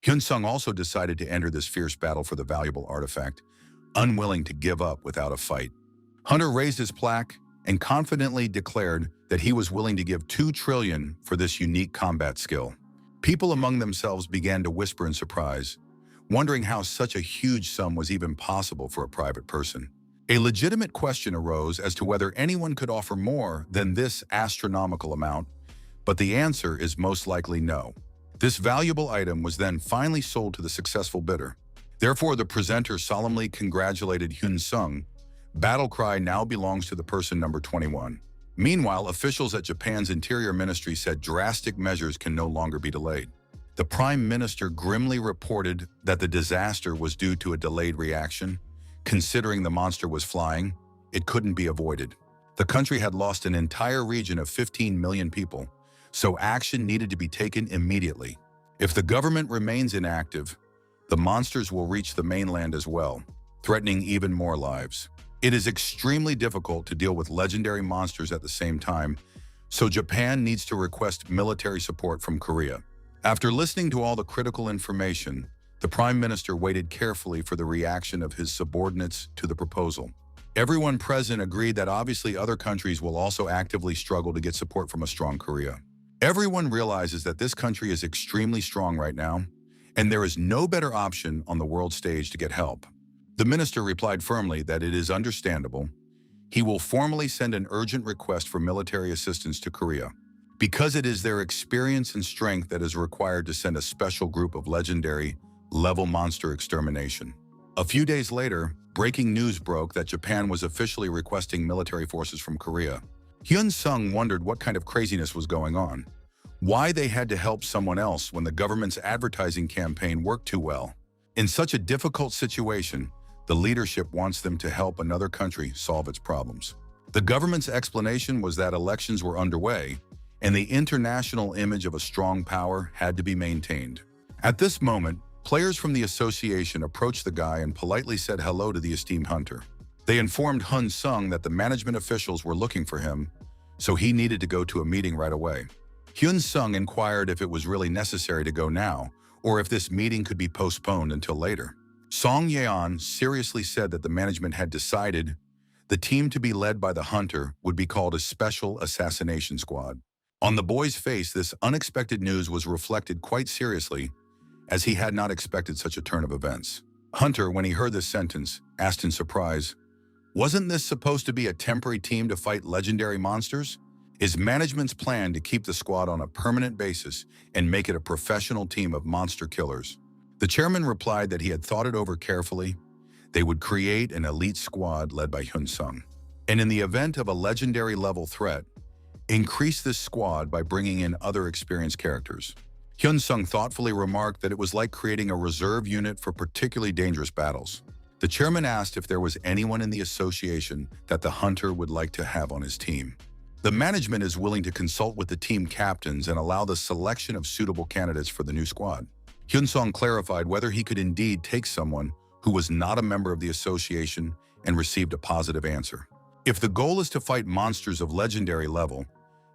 Hyun-sung also decided to enter this fierce battle for the valuable artifact, unwilling to give up without a fight. Hunter raised his plaque and confidently declared that he was willing to give 2 trillion for this unique combat skill. People among themselves began to whisper in surprise, wondering how such a huge sum was even possible for a private person. A legitimate question arose as to whether anyone could offer more than this astronomical amount, but the answer is most likely no. This valuable item was then finally sold to the successful bidder. Therefore, the presenter solemnly congratulated Hyun-sung. Battle cry now belongs to the person number 21. Meanwhile, officials at Japan's Interior Ministry said drastic measures can no longer be delayed. The Prime Minister grimly reported that the disaster was due to a delayed reaction. Considering the monster was flying, it couldn't be avoided. The country had lost an entire region of 15 million people, so action needed to be taken immediately. If the government remains inactive, the monsters will reach the mainland as well, threatening even more lives. It is extremely difficult to deal with legendary monsters at the same time, so Japan needs to request military support from Korea. After listening to all the critical information, the Prime Minister waited carefully for the reaction of his subordinates to the proposal. Everyone present agreed that obviously other countries will also actively struggle to get support from a strong Korea. Everyone realizes that this country is extremely strong right now, and there is no better option on the world stage to get help. The minister replied firmly that it is understandable. He will formally send an urgent request for military assistance to Korea, because it is their experience and strength that is required to send a special group of legendary level monster extermination. A few days later, breaking news broke that Japan was officially requesting military forces from Korea. Hyun-sung wondered what kind of craziness was going on, why they had to help someone else when the government's advertising campaign worked too well. In such a difficult situation, the leadership wants them to help another country solve its problems. The government's explanation was that elections were underway, and the international image of a strong power had to be maintained. At this moment, players from the association approached the guy and politely said hello to the esteemed hunter. They informed Hyun-sung that the management officials were looking for him, so he needed to go to a meeting right away. Hyun-sung inquired if it was really necessary to go now, or if this meeting could be postponed until later. Song Yeon seriously said that the management had decided the team to be led by the hunter would be called a Special Assassination Squad. On the boy's face, this unexpected news was reflected quite seriously, as he had not expected such a turn of events. Hunter, when he heard this sentence, asked in surprise, "Wasn't this supposed to be a temporary team to fight legendary monsters? Is management's plan to keep the squad on a permanent basis and make it a professional team of monster killers?" The chairman replied that he had thought it over carefully. They would create an elite squad led by Hyun-sung, and in the event of a legendary level threat, increase this squad by bringing in other experienced characters. Hyun-sung thoughtfully remarked that it was like creating a reserve unit for particularly dangerous battles. The chairman asked if there was anyone in the association that the hunter would like to have on his team. The management is willing to consult with the team captains and allow the selection of suitable candidates for the new squad. Hyun-sung clarified whether he could indeed take someone who was not a member of the association and received a positive answer. If the goal is to fight monsters of legendary level,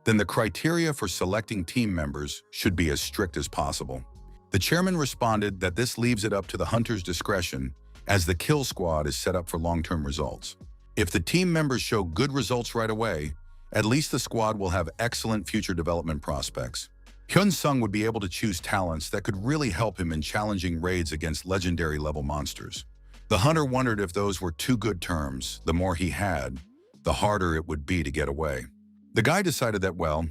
then the criteria for selecting team members should be as strict as possible. The chairman responded that this leaves it up to the hunter's discretion, as the kill squad is set up for long-term results. If the team members show good results right away, at least the squad will have excellent future development prospects. Hyun-sung would be able to choose talents that could really help him in challenging raids against legendary level monsters. The hunter wondered if those were two good terms. The more he had, the harder it would be to get away. The guy decided that, well,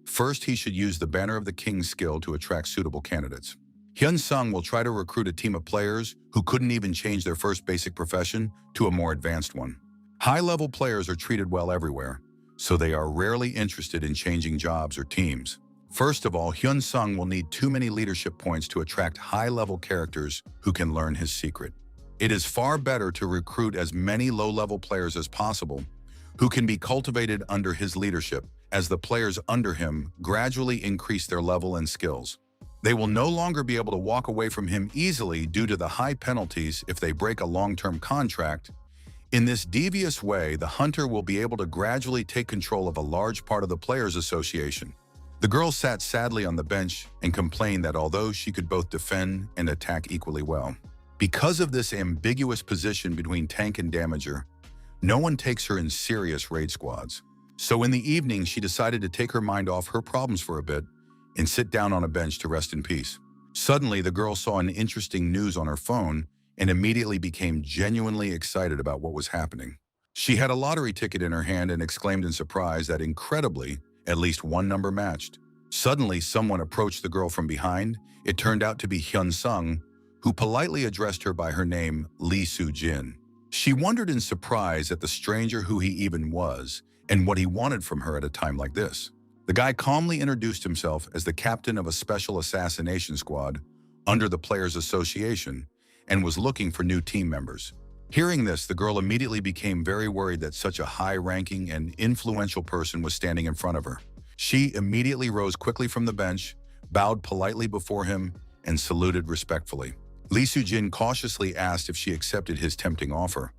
first he should use the Banner of the King's skill to attract suitable candidates. Hyun-sung will try to recruit a team of players who couldn't even change their first basic profession to a more advanced one. High-level players are treated well everywhere, so they are rarely interested in changing jobs or teams. First of all, Hyun-sung will need too many leadership points to attract high-level characters who can learn his secret. It is far better to recruit as many low-level players as possible who can be cultivated under his leadership, as the players under him gradually increase their level and skills. They will no longer be able to walk away from him easily due to the high penalties if they break a long-term contract, In this devious way, the hunter will be able to gradually take control of a large part of the players' association. The girl sat sadly on the bench and complained that although she could both defend and attack equally well, because of this ambiguous position between tank and damager, no one takes her in serious raid squads. So in the evening, she decided to take her mind off her problems for a bit and sit down on a bench to rest in peace. Suddenly, the girl saw an interesting news on her phone and immediately became genuinely excited about what was happening. She had a lottery ticket in her hand and exclaimed in surprise that incredibly, at least one number matched. Suddenly, someone approached the girl from behind. It turned out to be Hyun-sung, who politely addressed her by her name, Lee Soo-jin. She wondered in surprise at the stranger who he even was and what he wanted from her at a time like this. The guy calmly introduced himself as the captain of a special assassination squad under the Players Association and was looking for new team members. Hearing this, the girl immediately became very worried that such a high-ranking and influential person was standing in front of her. She immediately rose quickly from the bench, bowed politely before him, and saluted respectfully. Lee Soo-jin cautiously asked if she accepted his tempting offer.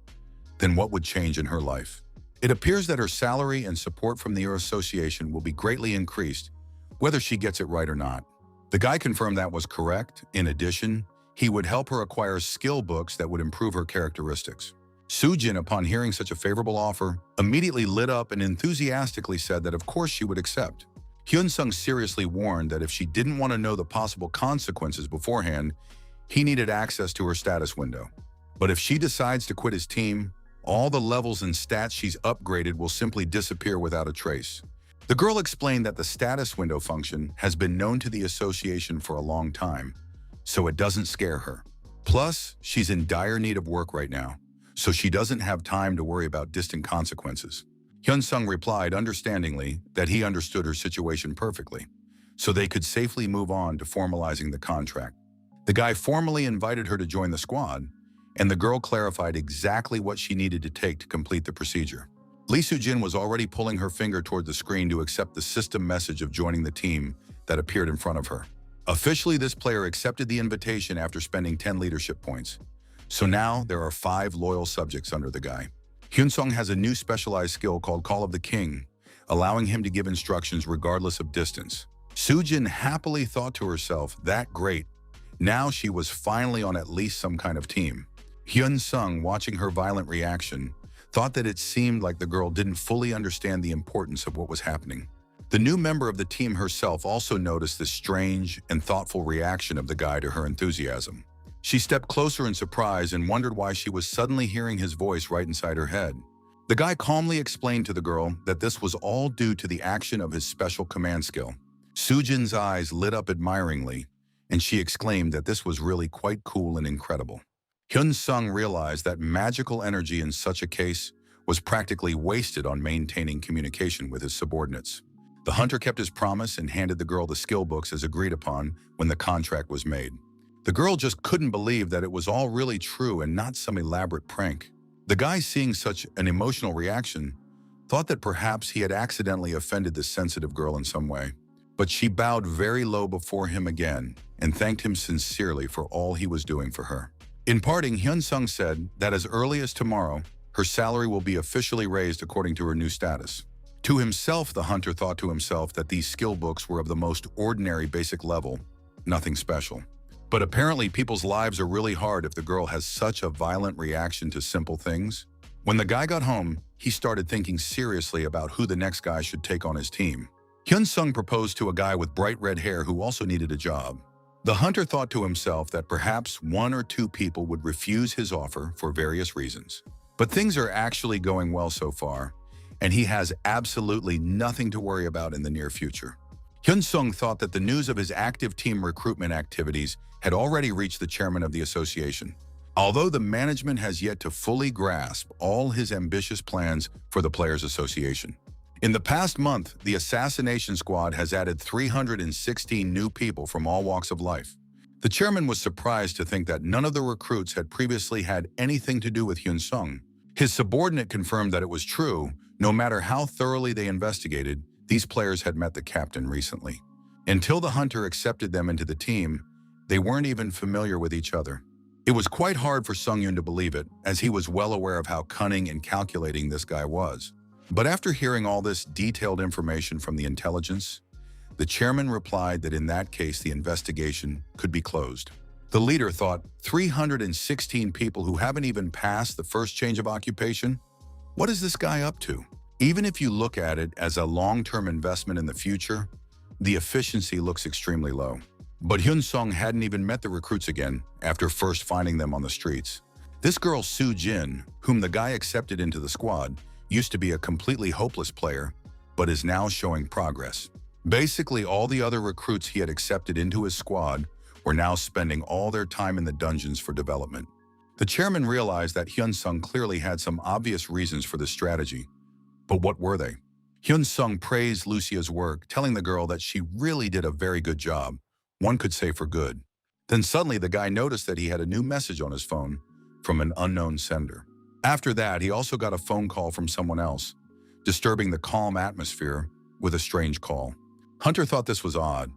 Then what would change in her life? It appears that her salary and support from the association will be greatly increased, whether she gets it right or not. The guy confirmed that was correct. In addition, he would help her acquire skill books that would improve her characteristics. Soo-jin, upon hearing such a favorable offer, immediately lit up and enthusiastically said that of course she would accept. Hyun-sung seriously warned that if she didn't want to know the possible consequences beforehand, he needed access to her status window. But if she decides to quit his team, all the levels and stats she's upgraded will simply disappear without a trace. The girl explained that the status window function has been known to the association for a long time, so it doesn't scare her. Plus, she's in dire need of work right now, so she doesn't have time to worry about distant consequences. Hyun-sung replied understandingly that he understood her situation perfectly, so they could safely move on to formalizing the contract. The guy formally invited her to join the squad, and the girl clarified exactly what she needed to take to complete the procedure. Lee Soo-jin was already pulling her finger toward the screen to accept the system message of joining the team that appeared in front of her. Officially, this player accepted the invitation after spending 10 leadership points. So now there are 5 loyal subjects under the guy. Hyun-sung has a new specialized skill called Call of the King, allowing him to give instructions regardless of distance. Soo-jin happily thought to herself, "That great. Now she was finally on at least some kind of team." Hyun-sung, watching her violent reaction, thought that it seemed like the girl didn't fully understand the importance of what was happening. The new member of the team herself also noticed the strange and thoughtful reaction of the guy to her enthusiasm. She stepped closer in surprise and wondered why she was suddenly hearing his voice right inside her head. The guy calmly explained to the girl that this was all due to the action of his special command skill. Soo-jin's eyes lit up admiringly, and she exclaimed that this was really quite cool and incredible. Hyun-sung realized that magical energy in such a case was practically wasted on maintaining communication with his subordinates. The hunter kept his promise and handed the girl the skill books as agreed upon when the contract was made. The girl just couldn't believe that it was all really true and not some elaborate prank. The guy, seeing such an emotional reaction, thought that perhaps he had accidentally offended this sensitive girl in some way. But she bowed very low before him again and thanked him sincerely for all he was doing for her. In parting, Hyun-sung said that as early as tomorrow, her salary will be officially raised according to her new status. To himself, the hunter thought to himself that these skill books were of the most ordinary basic level, nothing special. But apparently people's lives are really hard if the girl has such a violent reaction to simple things. When the guy got home, he started thinking seriously about who the next guy should take on his team. Hyun-sung proposed to a guy with bright red hair who also needed a job. The hunter thought to himself that perhaps 1 or 2 people would refuse his offer for various reasons. But things are actually going well so far, and he has absolutely nothing to worry about in the near future. Hyun-sung thought that the news of his active team recruitment activities had already reached the chairman of the association. Although the management has yet to fully grasp all his ambitious plans for the Players Association. In the past month, the assassination squad has added 316 new people from all walks of life. The chairman was surprised to think that none of the recruits had previously had anything to do with Hyun-sung. His subordinate confirmed that it was true. No matter how thoroughly they investigated, these players had met the captain recently. Until the hunter accepted them into the team, they weren't even familiar with each other. It was quite hard for Sung-yoon to believe it, as he was well aware of how cunning and calculating this guy was. But after hearing all this detailed information from the intelligence, the chairman replied that in that case the investigation could be closed. The leader thought, 316 people who haven't even passed the first change of occupation? What is this guy up to? Even if you look at it as a long-term investment in the future, the efficiency looks extremely low. But Hyun-sung hadn't even met the recruits again after first finding them on the streets. This girl Soo-jin, whom the guy accepted into the squad, used to be a completely hopeless player, but is now showing progress. Basically, all the other recruits he had accepted into his squad were now spending all their time in the dungeons for development. The chairman realized that Hyun-sung clearly had some obvious reasons for this strategy. But what were they? Hyun-sung praised Lucia's work, telling the girl that she really did a very good job. One could say for good. Then suddenly the guy noticed that he had a new message on his phone from an unknown sender. After that, he also got a phone call from someone else, disturbing the calm atmosphere with a strange call. Hunter thought this was odd,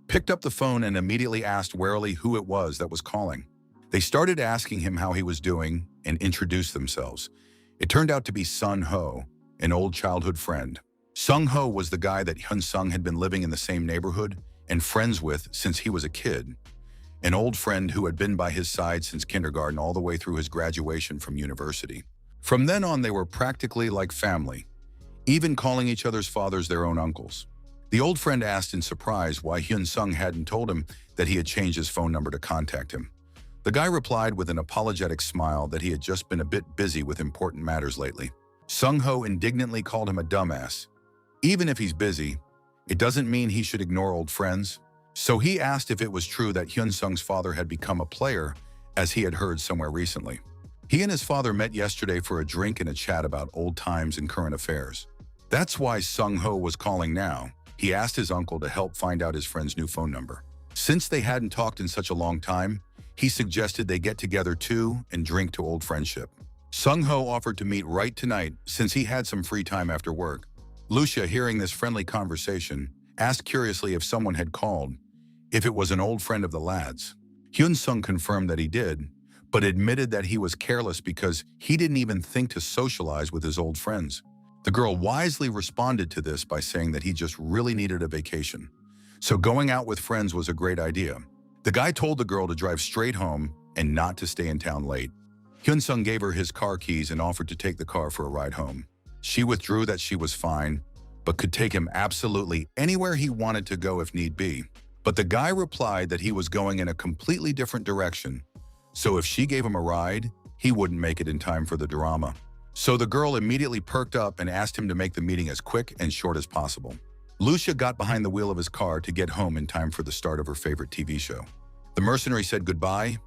picked up the phone and immediately asked warily who it was that was calling. They started asking him how he was doing and introduced themselves. It turned out to be Sun Ho, an old childhood friend. Sung Ho was the guy that Hyun-sung had been living in the same neighborhood and friends with since he was a kid. An old friend who had been by his side since kindergarten all the way through his graduation from university. From then on, they were practically like family, even calling each other's fathers their own uncles. The old friend asked in surprise why Hyun-sung hadn't told him that he had changed his phone number to contact him. The guy replied with an apologetic smile that he had just been a bit busy with important matters lately. Sung Ho indignantly called him a dumbass. Even if he's busy, it doesn't mean he should ignore old friends. So he asked if it was true that Hyun-sung's father had become a player, as he had heard somewhere recently. He and his father met yesterday for a drink and a chat about old times and current affairs. That's why Sung Ho was calling now. He asked his uncle to help find out his friend's new phone number. Since they hadn't talked in such a long time, he suggested they get together too and drink to old friendship. Sung Ho offered to meet right tonight since he had some free time after work. Lucia, hearing this friendly conversation, asked curiously if someone had called, if it was an old friend of the lads. Hyun-sung confirmed that he did, but admitted that he was careless because he didn't even think to socialize with his old friends. The girl wisely responded to this by saying that he just really needed a vacation. So going out with friends was a great idea. The guy told the girl to drive straight home and not to stay in town late. Hyun-sung gave her his car keys and offered to take the car for a ride home. She withdrew that she was fine, but could take him absolutely anywhere he wanted to go if need be. But the guy replied that he was going in a completely different direction, so if she gave him a ride, he wouldn't make it in time for the drama. So the girl immediately perked up and asked him to make the meeting as quick and short as possible. Lucia got behind the wheel of his car to get home in time for the start of her favorite TV show. The mercenary said goodbye,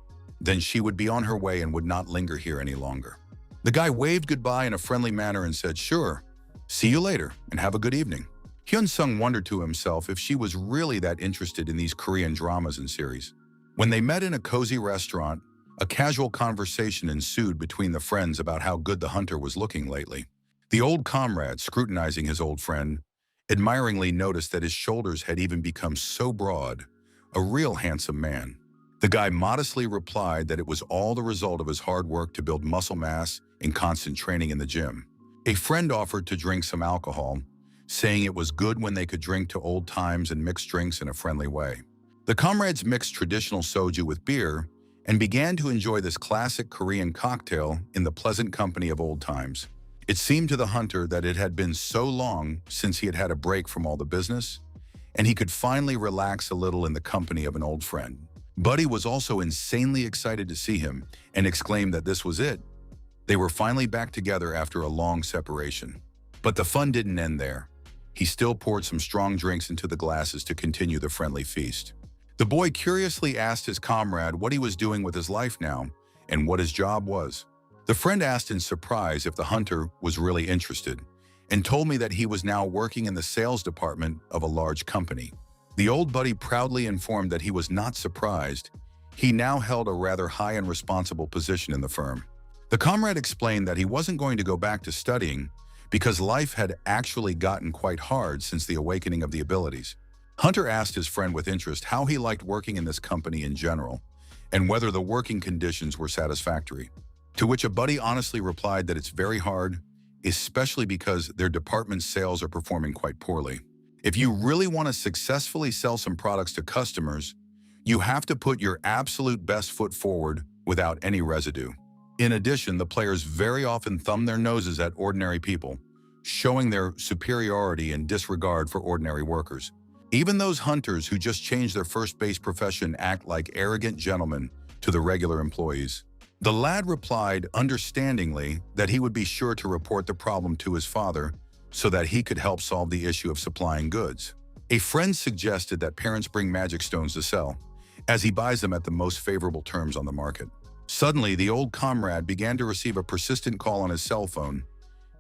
then she would be on her way and would not linger here any longer. The guy waved goodbye in a friendly manner and said, "Sure, see you later and have a good evening." Hyun-sung wondered to himself if she was really that interested in these Korean dramas and series. When they met in a cozy restaurant, a casual conversation ensued between the friends about how good the hunter was looking lately. The old comrade, scrutinizing his old friend, admiringly noticed that his shoulders had even become so broad, a real handsome man. The guy modestly replied that it was all the result of his hard work to build muscle mass and constant training in the gym. A friend offered to drink some alcohol, saying it was good when they could drink to old times and mix drinks in a friendly way. The comrades mixed traditional soju with beer and began to enjoy this classic Korean cocktail in the pleasant company of old times. It seemed to the hunter that it had been so long since he had had a break from all the business, and he could finally relax a little in the company of an old friend. Buddy was also insanely excited to see him and exclaimed that this was it. They were finally back together after a long separation. But the fun didn't end there. He still poured some strong drinks into the glasses to continue the friendly feast. The boy curiously asked his comrade what he was doing with his life now and what his job was. The friend asked in surprise if the hunter was really interested and told me that he was now working in the sales department of a large company. The old buddy proudly informed that he was not surprised. He now held a rather high and responsible position in the firm. The comrade explained that he wasn't going to go back to studying because life had actually gotten quite hard since the awakening of the abilities. Hunter asked his friend with interest how he liked working in this company in general, and whether the working conditions were satisfactory. To which a buddy honestly replied that it's very hard, especially because their department's sales are performing quite poorly. If you really want to successfully sell some products to customers, you have to put your absolute best foot forward without any residue. In addition, the players very often thumb their noses at ordinary people, showing their superiority and disregard for ordinary workers. Even those hunters who just changed their first base profession act like arrogant gentlemen to the regular employees. The lad replied understandingly that he would be sure to report the problem to his father so that he could help solve the issue of supplying goods. A friend suggested that parents bring magic stones to sell, as he buys them at the most favorable terms on the market. Suddenly, the old comrade began to receive a persistent call on his cell phone,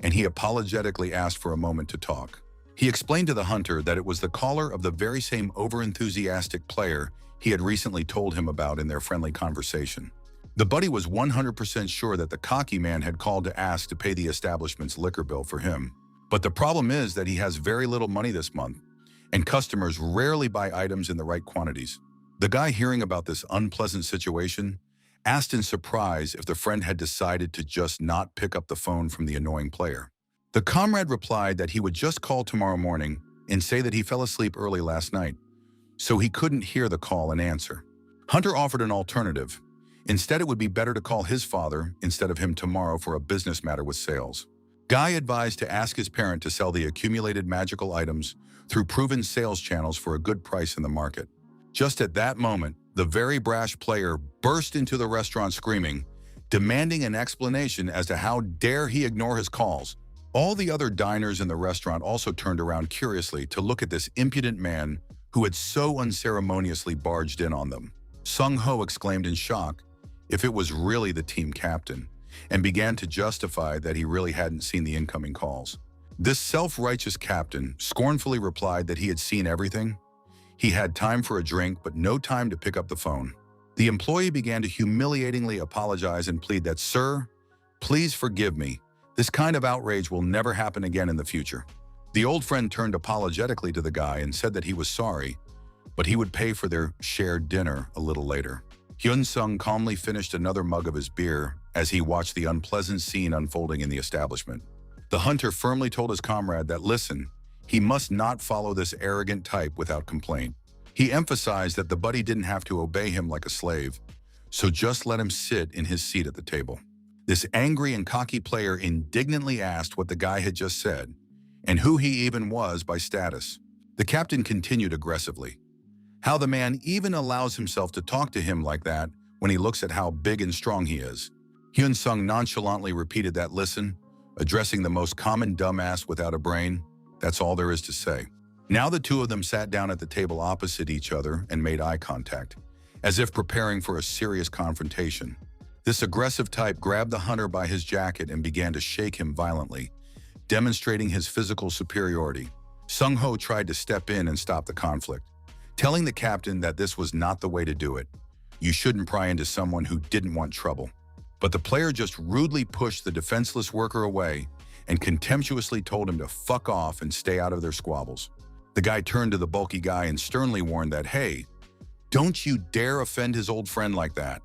and he apologetically asked for a moment to talk. He explained to the hunter that it was the caller of the very same overenthusiastic player he had recently told him about in their friendly conversation. The buddy was 100% sure that the cocky man had called to ask to pay the establishment's liquor bill for him. But the problem is that he has very little money this month, and customers rarely buy items in the right quantities. The guy, hearing about this unpleasant situation, asked in surprise if the friend had decided to just not pick up the phone from the annoying player. The comrade replied that he would just call tomorrow morning and say that he fell asleep early last night, so he couldn't hear the call and answer. Hunter offered an alternative. Instead, it would be better to call his father instead of him tomorrow for a business matter with sales. Guy advised to ask his parent to sell the accumulated magical items through proven sales channels for a good price in the market. Just at that moment, the very brash player burst into the restaurant screaming, demanding an explanation as to how dare he ignore his calls. All the other diners in the restaurant also turned around curiously to look at this impudent man who had so unceremoniously barged in on them. Sung Ho exclaimed in shock if it was really the team captain, and began to justify that he really hadn't seen the incoming calls. This self-righteous captain scornfully replied that he had seen everything. He had time for a drink, but no time to pick up the phone. The employee began to humiliatingly apologize and plead that, "Sir, please forgive me. This kind of outrage will never happen again in the future." The old friend turned apologetically to the guy and said that he was sorry, but he would pay for their shared dinner a little later. Hyun Sung calmly finished another mug of his beer as he watched the unpleasant scene unfolding in the establishment. The hunter firmly told his comrade that, listen, he must not follow this arrogant type without complaint. He emphasized that the buddy didn't have to obey him like a slave, so just let him sit in his seat at the table. This angry and cocky player indignantly asked what the guy had just said, and who he even was by status. The captain continued aggressively. How the man even allows himself to talk to him like that when he looks at how big and strong he is. Hyun Sung nonchalantly repeated that, listen, addressing the most common dumbass without a brain, that's all there is to say. Now the two of them sat down at the table opposite each other and made eye contact, as if preparing for a serious confrontation. This aggressive type grabbed the hunter by his jacket and began to shake him violently, demonstrating his physical superiority. Sung Ho tried to step in and stop the conflict, telling the captain that this was not the way to do it. You shouldn't pry into someone who didn't want trouble. But the player just rudely pushed the defenseless worker away and contemptuously told him to fuck off and stay out of their squabbles. The guy turned to the bulky guy and sternly warned that, hey, don't you dare offend his old friend like that.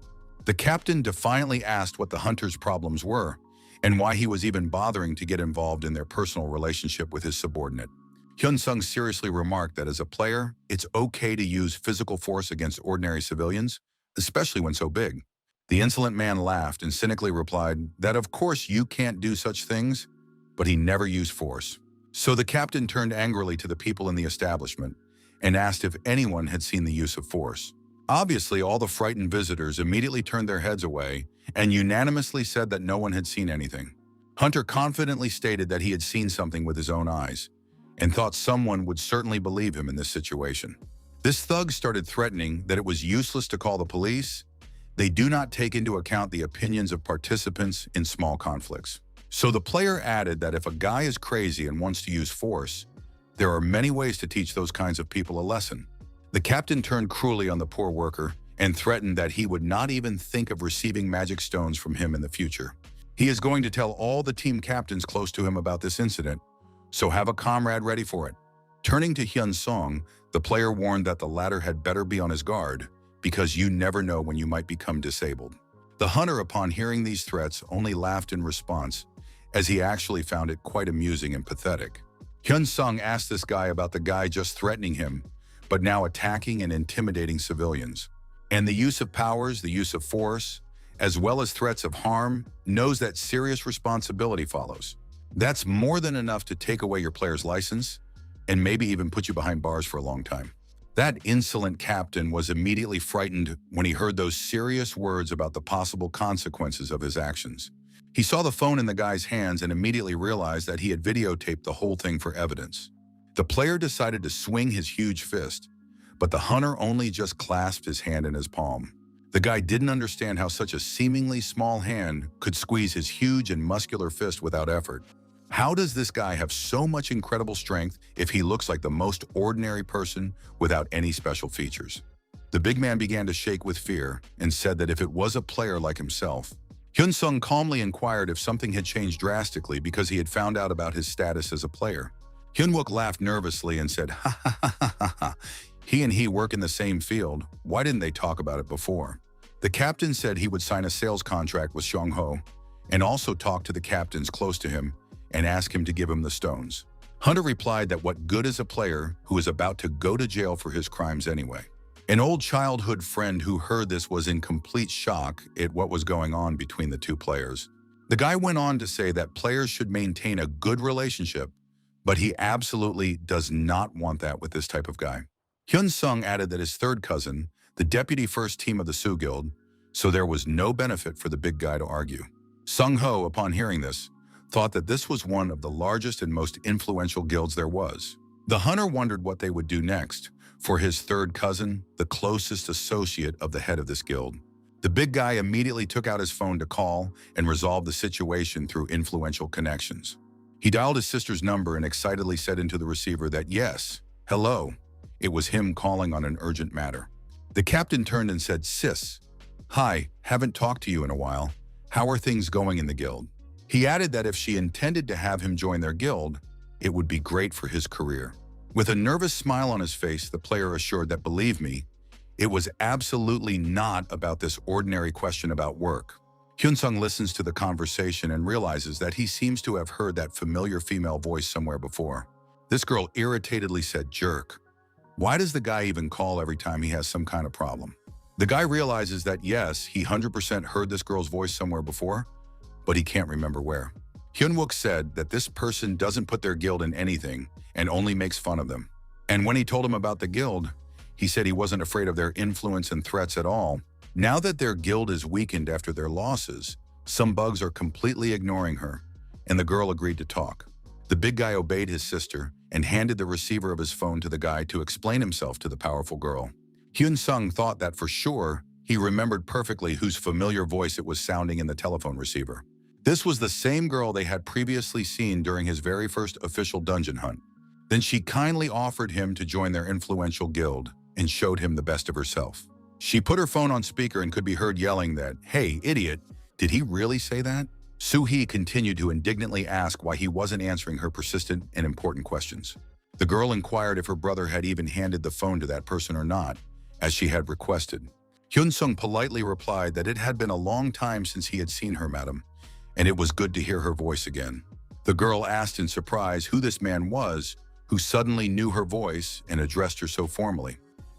The captain defiantly asked what the hunter's problems were and why he was even bothering to get involved in their personal relationship with his subordinate. Hyun Sung seriously remarked that as a player, it's okay to use physical force against ordinary civilians, especially when so big. The insolent man laughed and cynically replied that of course you can't do such things, but he never used force. So the captain turned angrily to the people in the establishment and asked if anyone had seen the use of force. Obviously, all the frightened visitors immediately turned their heads away and unanimously said that no one had seen anything. Hunter confidently stated that he had seen something with his own eyes and thought someone would certainly believe him in this situation. This thug started threatening that it was useless to call the police. They do not take into account the opinions of participants in small conflicts. So the player added that if a guy is crazy and wants to use force, there are many ways to teach those kinds of people a lesson. The captain turned cruelly on the poor worker and threatened that he would not even think of receiving magic stones from him in the future. He is going to tell all the team captains close to him about this incident, so have a comrade ready for it. Turning to Hyun Sung, the player warned that the latter had better be on his guard, because you never know when you might become disabled. The hunter, upon hearing these threats, only laughed in response, as he actually found it quite amusing and pathetic. Hyun-sung asked this guy about the guy just threatening him, but now attacking and intimidating civilians. And the use of powers, the use of force, as well as threats of harm, knows that serious responsibility follows. That's more than enough to take away your player's license and maybe even put you behind bars for a long time. That insolent captain was immediately frightened when he heard those serious words about the possible consequences of his actions. He saw the phone in the guy's hands and immediately realized that he had videotaped the whole thing for evidence. The player decided to swing his huge fist, but the hunter only just clasped his hand in his palm. The guy didn't understand how such a seemingly small hand could squeeze his huge and muscular fist without effort. How does this guy have so much incredible strength if he looks like the most ordinary person without any special features? The big man began to shake with fear and said that if it was a player like himself, Hyun-sung calmly inquired if something had changed drastically because he had found out about his status as a player. Hyun-wook laughed nervously and said, "Ha ha ha ha ha ha. He and he work in the same field. Why didn't they talk about it before?" The captain said he would sign a sales contract with Seong-ho and also talk to the captains close to him and ask him to give him the stones. Hunter replied that what good is a player who is about to go to jail for his crimes anyway? An old childhood friend who heard this was in complete shock at what was going on between the two players. The guy went on to say that players should maintain a good relationship, but he absolutely does not want that with this type of guy. Hyun-sung added that his third cousin, the deputy first team of the Soo Guild, so there was no benefit for the big guy to argue. Sung-ho, upon hearing this, thought that this was one of the largest and most influential guilds there was. The hunter wondered what they would do next for his third cousin, the closest associate of the head of this guild. The big guy immediately took out his phone to call and resolve the situation through influential connections. He dialed his sister's number and excitedly said into the receiver that yes, hello, it was him calling on an urgent matter. The captain turned and said, "Sis, hi, haven't talked to you in a while. How are things going in the guild?" He added that if she intended to have him join their guild, it would be great for his career. With a nervous smile on his face, the player assured that, believe me, it was absolutely not about this ordinary question about work. Hyun-sung listens to the conversation and realizes that he seems to have heard that familiar female voice somewhere before. This girl irritatedly said, "Jerk. Why does the guy even call every time he has some kind of problem?" The guy realizes that yes, he 100% heard this girl's voice somewhere before, but he can't remember where. Hyun-wook said that this person doesn't put their guild in anything and only makes fun of them. And when he told him about the guild, he said he wasn't afraid of their influence and threats at all. Now that their guild is weakened after their losses, some bugs are completely ignoring her, and the girl agreed to talk. The big guy obeyed his sister and handed the receiver of his phone to the guy to explain himself to the powerful girl. Hyun-sung thought that for sure, he remembered perfectly whose familiar voice it was sounding in the telephone receiver. This was the same girl they had previously seen during his very first official dungeon hunt. Then she kindly offered him to join their influential guild and showed him the best of herself. She put her phone on speaker and could be heard yelling that, "Hey, idiot, did he really say that?" Soo-hee continued to indignantly ask why he wasn't answering her persistent and important questions. The girl inquired if her brother had even handed the phone to that person or not, as she had requested. Hyun-sung politely replied that it had been a long time since he had seen her, madam, and it was good to hear her voice again. The girl asked in surprise who this man was who suddenly knew her voice and addressed her so formally.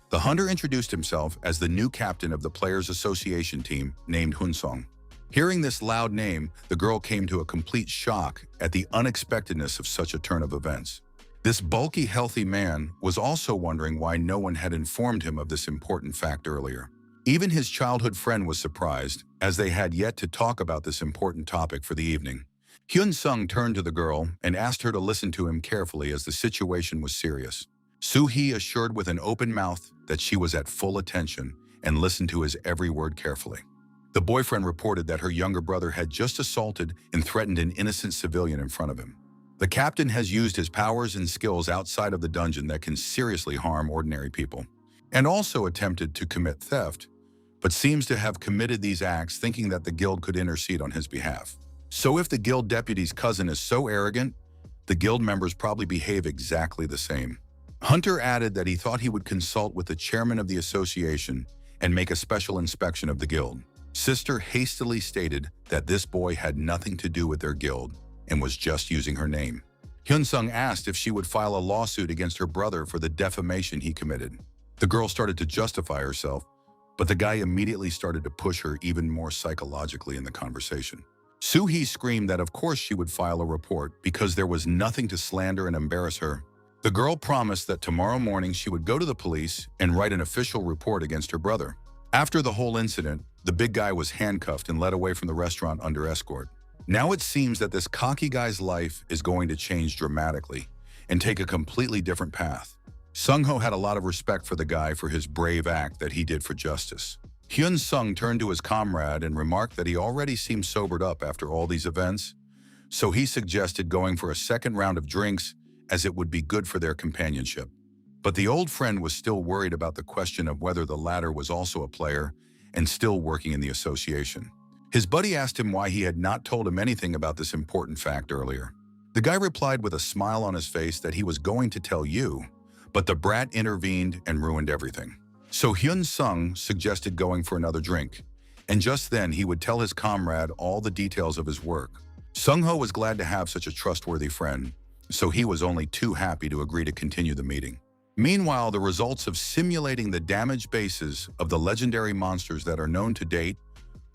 The hunter introduced himself as the new captain of the Players Association team named Hyun-sung. Hearing this loud name, the girl came to a complete shock at the unexpectedness of such a turn of events. This bulky, healthy man was also wondering why no one had informed him of this important fact earlier. Even his childhood friend was surprised, as they had yet to talk about this important topic for the evening. Hyun-sung turned to the girl and asked her to listen to him carefully as the situation was serious. Soo-hee assured with an open mouth that she was at full attention and listened to his every word carefully. The boyfriend reported that her younger brother had just assaulted and threatened an innocent civilian in front of him. The captain has used his powers and skills outside of the dungeon that can seriously harm ordinary people, and also attempted to commit theft, but seems to have committed these acts thinking that the guild could intercede on his behalf. So if the guild deputy's cousin is so arrogant, the guild members probably behave exactly the same. Hunter added that he thought he would consult with the chairman of the association and make a special inspection of the guild. Sister hastily stated that this boy had nothing to do with their guild and was just using her name. Hyun-sung asked if she would file a lawsuit against her brother for the defamation he committed. The girl started to justify herself, but the guy immediately started to push her even more psychologically in the conversation. Soo-hee screamed that of course she would file a report because there was nothing to slander and embarrass her. The girl promised that tomorrow morning she would go to the police and write an official report against her brother. After the whole incident, the big guy was handcuffed and led away from the restaurant under escort. Now it seems that this cocky guy's life is going to change dramatically and take a completely different path. Sung-ho had a lot of respect for the guy for his brave act that he did for justice. Hyun-sung turned to his comrade and remarked that he already seemed sobered up after all these events, so he suggested going for a second round of drinks as it would be good for their companionship. But the old friend was still worried about the question of whether the latter was also a player and still working in the association. His buddy asked him why he had not told him anything about this important fact earlier. The guy replied with a smile on his face that he was going to tell you, but the brat intervened and ruined everything. So Hyun-sung suggested going for another drink, and just then he would tell his comrade all the details of his work. Sung-ho was glad to have such a trustworthy friend, so he was only too happy to agree to continue the meeting. Meanwhile, the results of simulating the damage bases of the legendary monsters that are known to date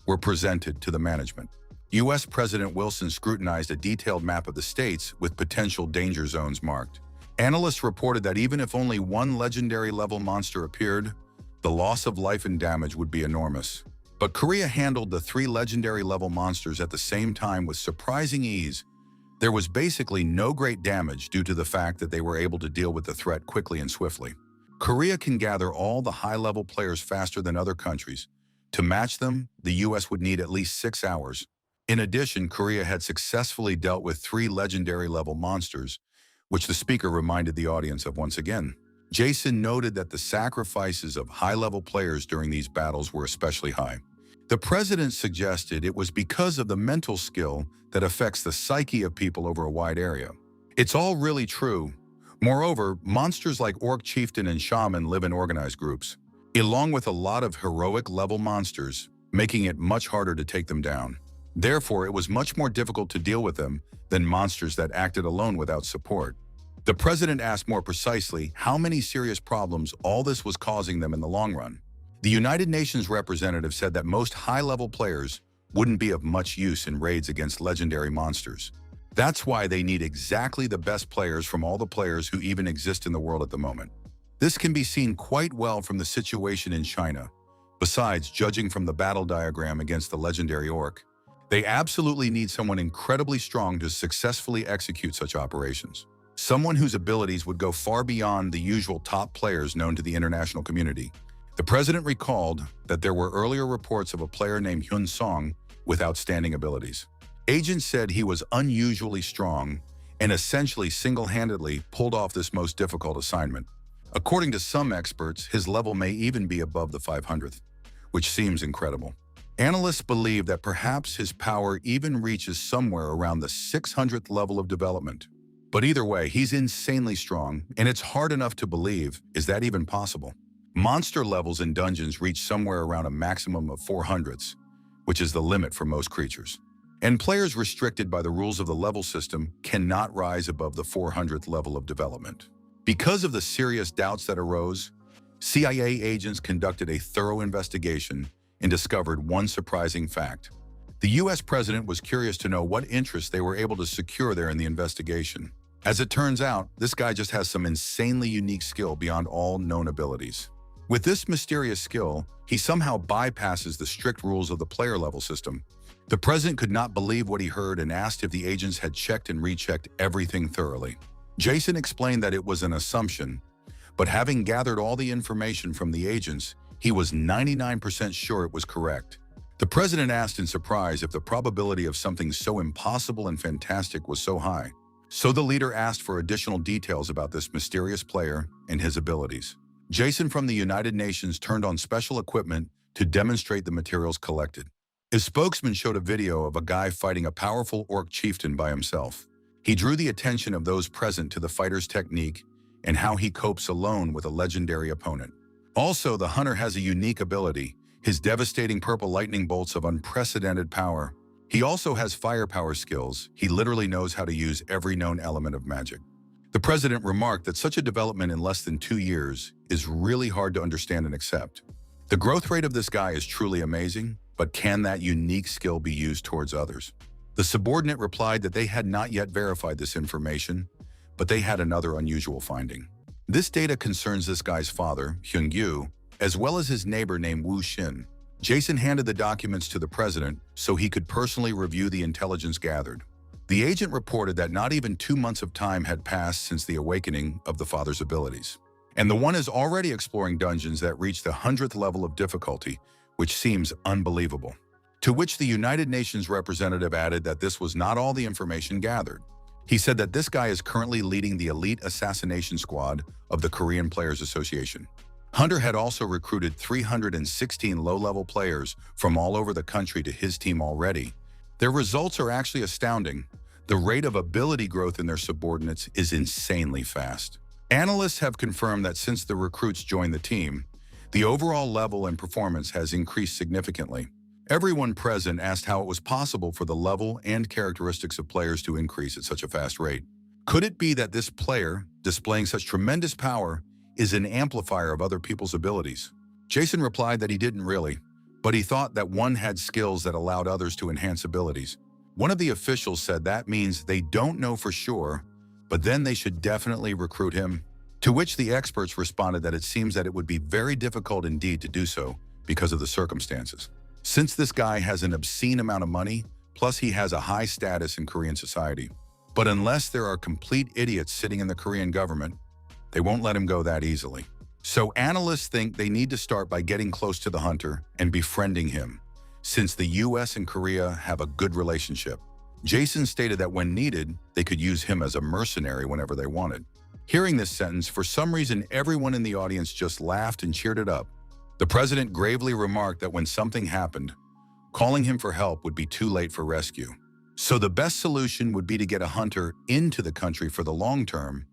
were presented to the management. U.S. President Wilson scrutinized a detailed map of the states with potential danger zones marked. Analysts reported that even if only one legendary-level monster appeared, the loss of life and damage would be enormous. But Korea handled the 3 legendary-level monsters at the same time with surprising ease. There was basically no great damage due to the fact that they were able to deal with the threat quickly and swiftly. Korea can gather all the high-level players faster than other countries. To match them, the U.S. would need at least 6 hours. In addition, Korea had successfully dealt with 3 legendary-level monsters, which the speaker reminded the audience of once again. Jason noted that the sacrifices of high-level players during these battles were especially high. The president suggested it was because of the mental skill that affects the psyche of people over a wide area. It's all really true. Moreover, monsters like Orc Chieftain and Shaman live in organized groups, along with a lot of heroic-level monsters, making it much harder to take them down. Therefore, it was much more difficult to deal with them than monsters that acted alone without support. The president asked more precisely how many serious problems all this was causing them in the long run. The United Nations representative said that most high-level players wouldn't be of much use in raids against legendary monsters. That's why they need exactly the best players from all the players who even exist in the world at the moment. This can be seen quite well from the situation in China. Besides, judging from the battle diagram against the legendary orc, they absolutely need someone incredibly strong to successfully execute such operations. Someone whose abilities would go far beyond the usual top players known to the international community. The president recalled that there were earlier reports of a player named Hyun-sung with outstanding abilities. Agents said he was unusually strong and essentially single-handedly pulled off this most difficult assignment. According to some experts, his level may even be above the 500th, which seems incredible. Analysts believe that perhaps his power even reaches somewhere around the 600th level of development. But either way, he's insanely strong, and it's hard enough to believe, is that even possible? Monster levels in dungeons reach somewhere around a maximum of 400s, which is the limit for most creatures. And players restricted by the rules of the level system cannot rise above the 400th level of development. Because of the serious doubts that arose, CIA agents conducted a thorough investigation and discovered one surprising fact. The U.S. president was curious to know what interest they were able to secure there in the investigation. As it turns out, this guy just has some insanely unique skill beyond all known abilities. With this mysterious skill, he somehow bypasses the strict rules of the player level system. The president could not believe what he heard and asked if the agents had checked and rechecked everything thoroughly. Jason explained that it was an assumption, but having gathered all the information from the agents, he was 99% sure it was correct. The president asked in surprise if the probability of something so impossible and fantastic was so high. So the leader asked for additional details about this mysterious player and his abilities. Jason from the United Nations turned on special equipment to demonstrate the materials collected. His spokesman showed a video of a guy fighting a powerful orc chieftain by himself. He drew the attention of those present to the fighter's technique and how he copes alone with a legendary opponent. Also, the hunter has a unique ability, his devastating purple lightning bolts of unprecedented power. He also has firepower skills. He literally knows how to use every known element of magic. The president remarked that such a development in less than 2 years is really hard to understand and accept. The growth rate of this guy is truly amazing, but can that unique skill be used towards others? The subordinate replied that they had not yet verified this information, but they had another unusual finding. This data concerns this guy's father, Hyun-gyu, as well as his neighbor named Woo Shin. Jason handed the documents to the president so he could personally review the intelligence gathered. The agent reported that not even 2 months of time had passed since the awakening of the father's abilities. And the one is already exploring dungeons that reach the 100th level of difficulty, which seems unbelievable. To which the United Nations representative added that this was not all the information gathered. He said that this guy is currently leading the elite assassination squad of the Korean Players Association. Hunter had also recruited 316 low-level players from all over the country to his team already. Their results are actually astounding. The rate of ability growth in their subordinates is insanely fast. Analysts have confirmed that since the recruits joined the team, the overall level and performance has increased significantly. Everyone present asked how it was possible for the level and characteristics of players to increase at such a fast rate. Could it be that this player, displaying such tremendous power, is an amplifier of other people's abilities? Jason replied that he didn't really, but he thought that one had skills that allowed others to enhance abilities. One of the officials said that means they don't know for sure, but then they should definitely recruit him. To which the experts responded that it seems that it would be very difficult indeed to do so because of the circumstances. Since this guy has an obscene amount of money, plus he has a high status in Korean society. But unless there are complete idiots sitting in the Korean government, they won't let him go that easily. So analysts think they need to start by getting close to the hunter and befriending him, since the US and Korea have a good relationship. Jason stated that when needed, they could use him as a mercenary whenever they wanted. Hearing this sentence, for some reason, everyone in the audience just laughed and cheered it up. The president gravely remarked that when something happened, calling him for help would be too late for rescue. So the best solution would be to get a hunter into the country for the long term,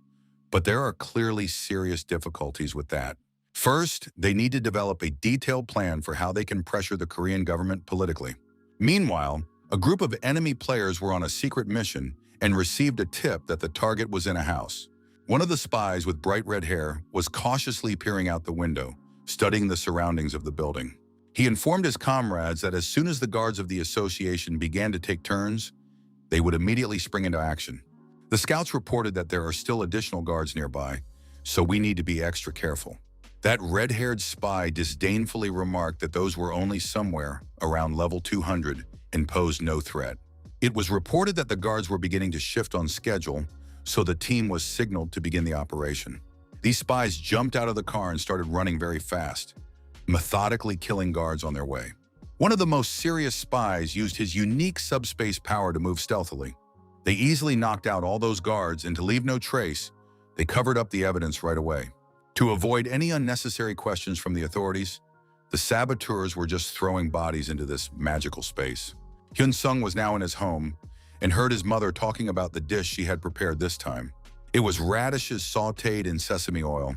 but there are clearly serious difficulties with that. First, they need to develop a detailed plan for how they can pressure the Korean government politically. Meanwhile, a group of enemy players were on a secret mission and received a tip that the target was in a house. One of the spies with bright red hair was cautiously peering out the window, studying the surroundings of the building. He informed his comrades that as soon as the guards of the association began to take turns, they would immediately spring into action. The scouts reported that there are still additional guards nearby, so we need to be extra careful. That red-haired spy disdainfully remarked that those were only somewhere around level 200 and posed no threat. It was reported that the guards were beginning to shift on schedule, so the team was signaled to begin the operation. These spies jumped out of the car and started running very fast, methodically killing guards on their way. One of the most serious spies used his unique subspace power to move stealthily. They easily knocked out all those guards, and to leave no trace, they covered up the evidence right away. To avoid any unnecessary questions from the authorities, the saboteurs were just throwing bodies into this magical space. Hyun-sung was now in his home and heard his mother talking about the dish she had prepared this time. It was radishes sautéed in sesame oil,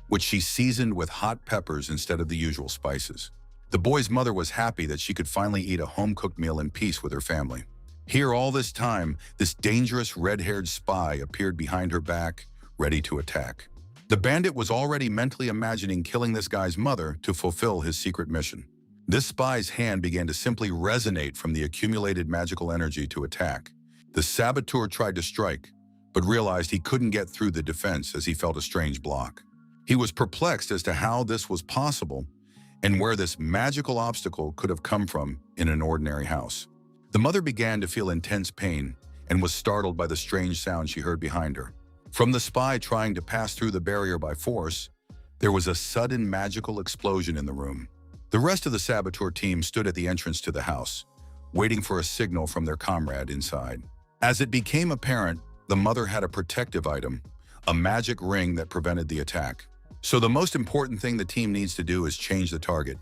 which she seasoned with hot peppers instead of the usual spices. The boy's mother was happy that she could finally eat a home-cooked meal in peace with her family. Here, all this time, this dangerous red-haired spy appeared behind her back, ready to attack. The bandit was already mentally imagining killing this guy's mother to fulfill his secret mission. This spy's hand began to simply resonate from the accumulated magical energy to attack. The saboteur tried to strike, but realized he couldn't get through the defense as he felt a strange block. He was perplexed as to how this was possible and where this magical obstacle could have come from in an ordinary house. The mother began to feel intense pain and was startled by the strange sound she heard behind her. From the spy trying to pass through the barrier by force, there was a sudden magical explosion in the room. The rest of the saboteur team stood at the entrance to the house, waiting for a signal from their comrade inside. As it became apparent, the mother had a protective item, a magic ring that prevented the attack. So the most important thing the team needs to do is change the target.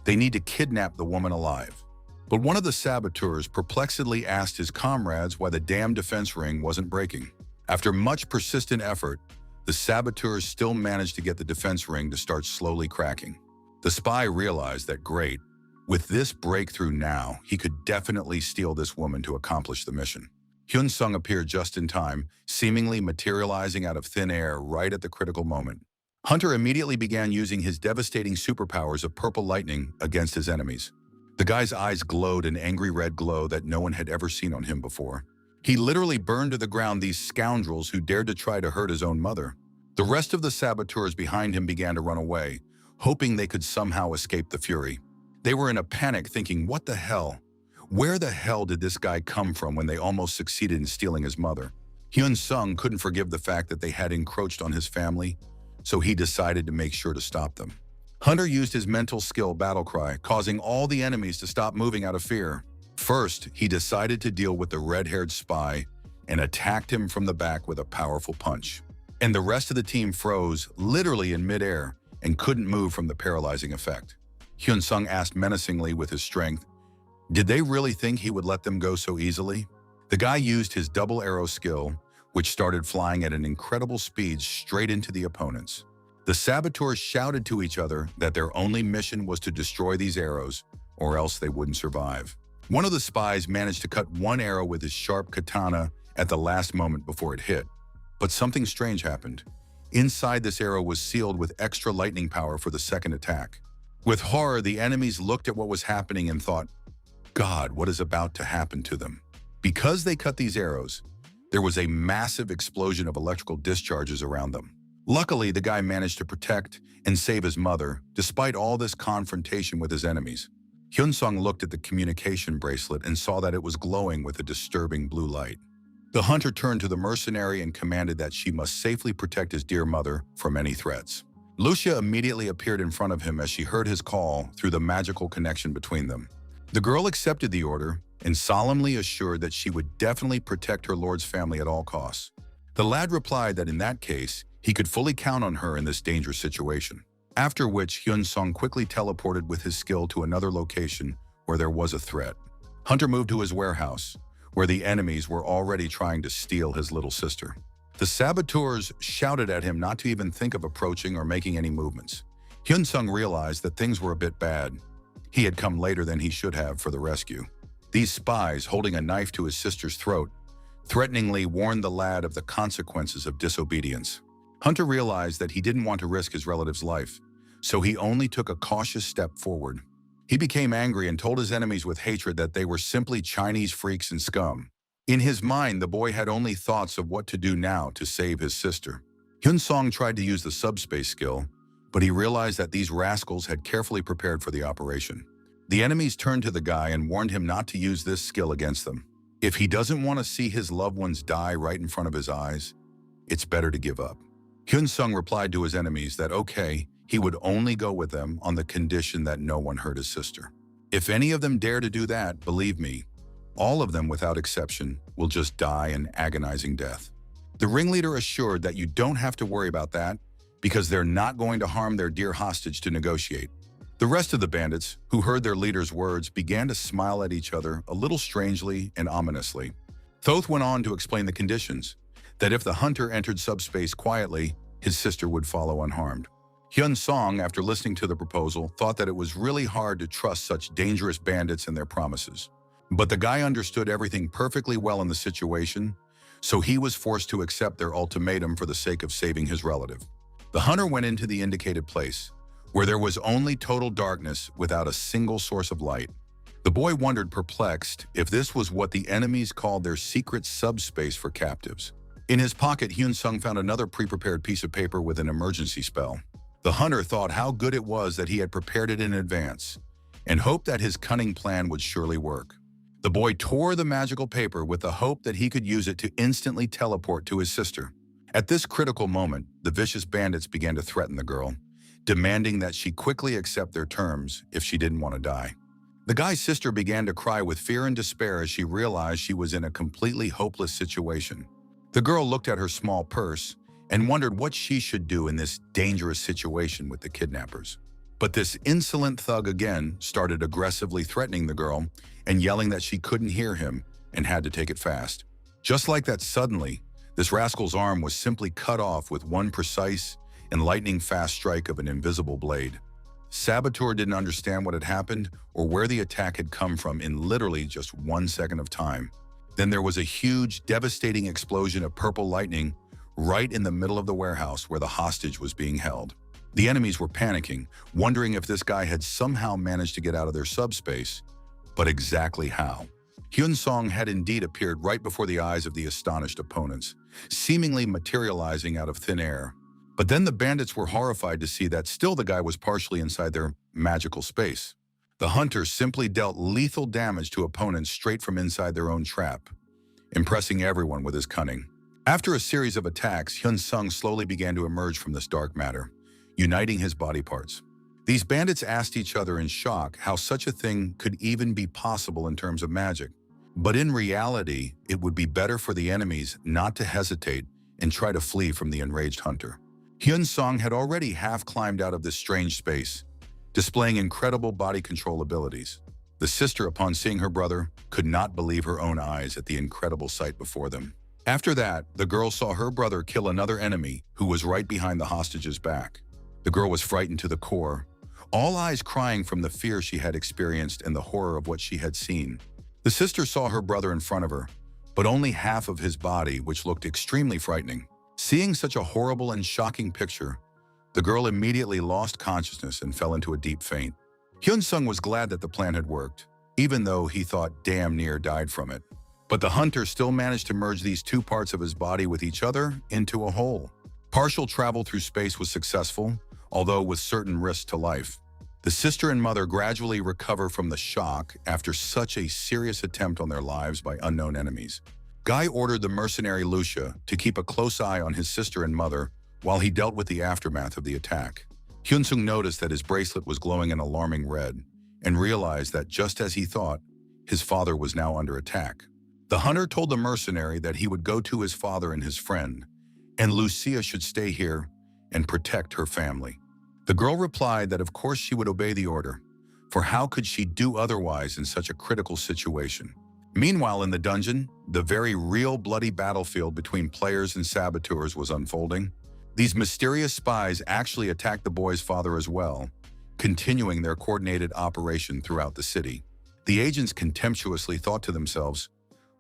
They need to kidnap the woman alive. But one of the saboteurs perplexedly asked his comrades why the damn defense ring wasn't breaking. After much persistent effort, the saboteurs still managed to get the defense ring to start slowly cracking. The spy realized that great, with this breakthrough now, he could definitely steal this woman to accomplish the mission. Hyun-sung appeared just in time, seemingly materializing out of thin air right at the critical moment. Hunter immediately began using his devastating superpowers of purple lightning against his enemies. The guy's eyes glowed an angry red glow that no one had ever seen on him before. He literally burned to the ground these scoundrels who dared to try to hurt his own mother. The rest of the saboteurs behind him began to run away, hoping they could somehow escape the fury. They were in a panic thinking, what the hell? Where the hell did this guy come from when they almost succeeded in stealing his mother? Hyun-sung couldn't forgive the fact that they had encroached on his family, so he decided to make sure to stop them. Hunter used his mental skill battle cry, causing all the enemies to stop moving out of fear. First, he decided to deal with the red-haired spy and attacked him from the back with a powerful punch. And the rest of the team froze, literally in midair, and couldn't move from the paralyzing effect. Hyun-sung asked menacingly with his strength, did they really think he would let them go so easily? The guy used his double arrow skill, which started flying at an incredible speed straight into the opponents. The saboteurs shouted to each other that their only mission was to destroy these arrows, or else they wouldn't survive. One of the spies managed to cut one arrow with his sharp katana at the last moment before it hit. But something strange happened. Inside this arrow was sealed with extra lightning power for the second attack. With horror, the enemies looked at what was happening and thought, God, what is about to happen to them? Because they cut these arrows, there was a massive explosion of electrical discharges around them. Luckily, the guy managed to protect and save his mother, despite all this confrontation with his enemies. Hyun-sung looked at the communication bracelet and saw that it was glowing with a disturbing blue light. The hunter turned to the mercenary and commanded that she must safely protect his dear mother from any threats. Lucia immediately appeared in front of him as she heard his call through the magical connection between them. The girl accepted the order and solemnly assured that she would definitely protect her lord's family at all costs. The lad replied that in that case, he could fully count on her in this dangerous situation. After which, Hyun-sung quickly teleported with his skill to another location where there was a threat. Hunter moved to his warehouse, where the enemies were already trying to steal his little sister. The saboteurs shouted at him not to even think of approaching or making any movements. Hyun-sung realized that things were a bit bad. He had come later than he should have for the rescue. These spies, holding a knife to his sister's throat, threateningly warned the lad of the consequences of disobedience. Hunter realized that he didn't want to risk his relative's life, so he only took a cautious step forward. He became angry and told his enemies with hatred that they were simply Chinese freaks and scum. In his mind, the boy had only thoughts of what to do now to save his sister. Hyun-sung tried to use the subspace skill, but he realized that these rascals had carefully prepared for the operation. The enemies turned to the guy and warned him not to use this skill against them. If he doesn't want to see his loved ones die right in front of his eyes, it's better to give up. Hyun-sung replied to his enemies that okay, he would only go with them on the condition that no one hurt his sister. If any of them dare to do that, believe me, all of them without exception will just die an agonizing death. The ringleader assured that you don't have to worry about that because they're not going to harm their dear hostage to negotiate. The rest of the bandits, who heard their leader's words, began to smile at each other a little strangely and ominously. Thoth went on to explain the conditions, that if the hunter entered subspace quietly, his sister would follow unharmed. Hyun-sung, after listening to the proposal, thought that it was really hard to trust such dangerous bandits and their promises. But the guy understood everything perfectly well in the situation, so he was forced to accept their ultimatum for the sake of saving his relative. The hunter went into the indicated place, where there was only total darkness without a single source of light. The boy wondered, perplexed, if this was what the enemies called their secret subspace for captives. In his pocket, Hyun-sung found another pre-prepared piece of paper with an emergency spell. The hunter thought how good it was that he had prepared it in advance, and hoped that his cunning plan would surely work. The boy tore the magical paper with the hope that he could use it to instantly teleport to his sister. At this critical moment, the vicious bandits began to threaten the girl, demanding that she quickly accept their terms if she didn't want to die. The guy's sister began to cry with fear and despair as she realized she was in a completely hopeless situation. The girl looked at her small purse and wondered what she should do in this dangerous situation with the kidnappers. But this insolent thug again started aggressively threatening the girl and yelling that she couldn't hear him and had to take it fast. Just like that, suddenly, This rascal's arm was simply cut off with one precise and lightning-fast strike of an invisible blade. Saboteur didn't understand what had happened or where the attack had come from in literally just 1 second of time. Then there was a huge, devastating explosion of purple lightning right in the middle of the warehouse where the hostage was being held. The enemies were panicking, wondering if this guy had somehow managed to get out of their subspace, but exactly how. Hyun-sung had indeed appeared right before the eyes of the astonished opponents, seemingly materializing out of thin air. But then the bandits were horrified to see that still the guy was partially inside their magical space. The hunter simply dealt lethal damage to opponents straight from inside their own trap, impressing everyone with his cunning. After a series of attacks, Hyun-sung slowly began to emerge from this dark matter, uniting his body parts. These bandits asked each other in shock how such a thing could even be possible in terms of magic. But in reality, it would be better for the enemies not to hesitate and try to flee from the enraged hunter. Hyun-sung had already half climbed out of this strange space, displaying incredible body control abilities. The sister, upon seeing her brother, could not believe her own eyes at the incredible sight before them. After that, the girl saw her brother kill another enemy who was right behind the hostage's back. The girl was frightened to the core, all eyes crying from the fear she had experienced and the horror of what she had seen. The sister saw her brother in front of her, but only half of his body, which looked extremely frightening. Seeing such a horrible and shocking picture, the girl immediately lost consciousness and fell into a deep faint. Hyun-sung was glad that the plan had worked, even though he thought damn near died from it. But the hunter still managed to merge these two parts of his body with each other into a whole. Partial travel through space was successful, although with certain risks to life. The sister and mother gradually recover from the shock after such a serious attempt on their lives by unknown enemies. Guy ordered the mercenary Lucia to keep a close eye on his sister and mother while he dealt with the aftermath of the attack. Hyun-sung noticed that his bracelet was glowing an alarming red and realized that just as he thought, his father was now under attack. The hunter told the mercenary that he would go to his father and his friend, and Lucia should stay here and protect her family. The girl replied that of course she would obey the order, for how could she do otherwise in such a critical situation? Meanwhile, in the dungeon, the very real bloody battlefield between players and saboteurs was unfolding. These mysterious spies actually attacked the boy's father as well, continuing their coordinated operation throughout the city. The agents contemptuously thought to themselves,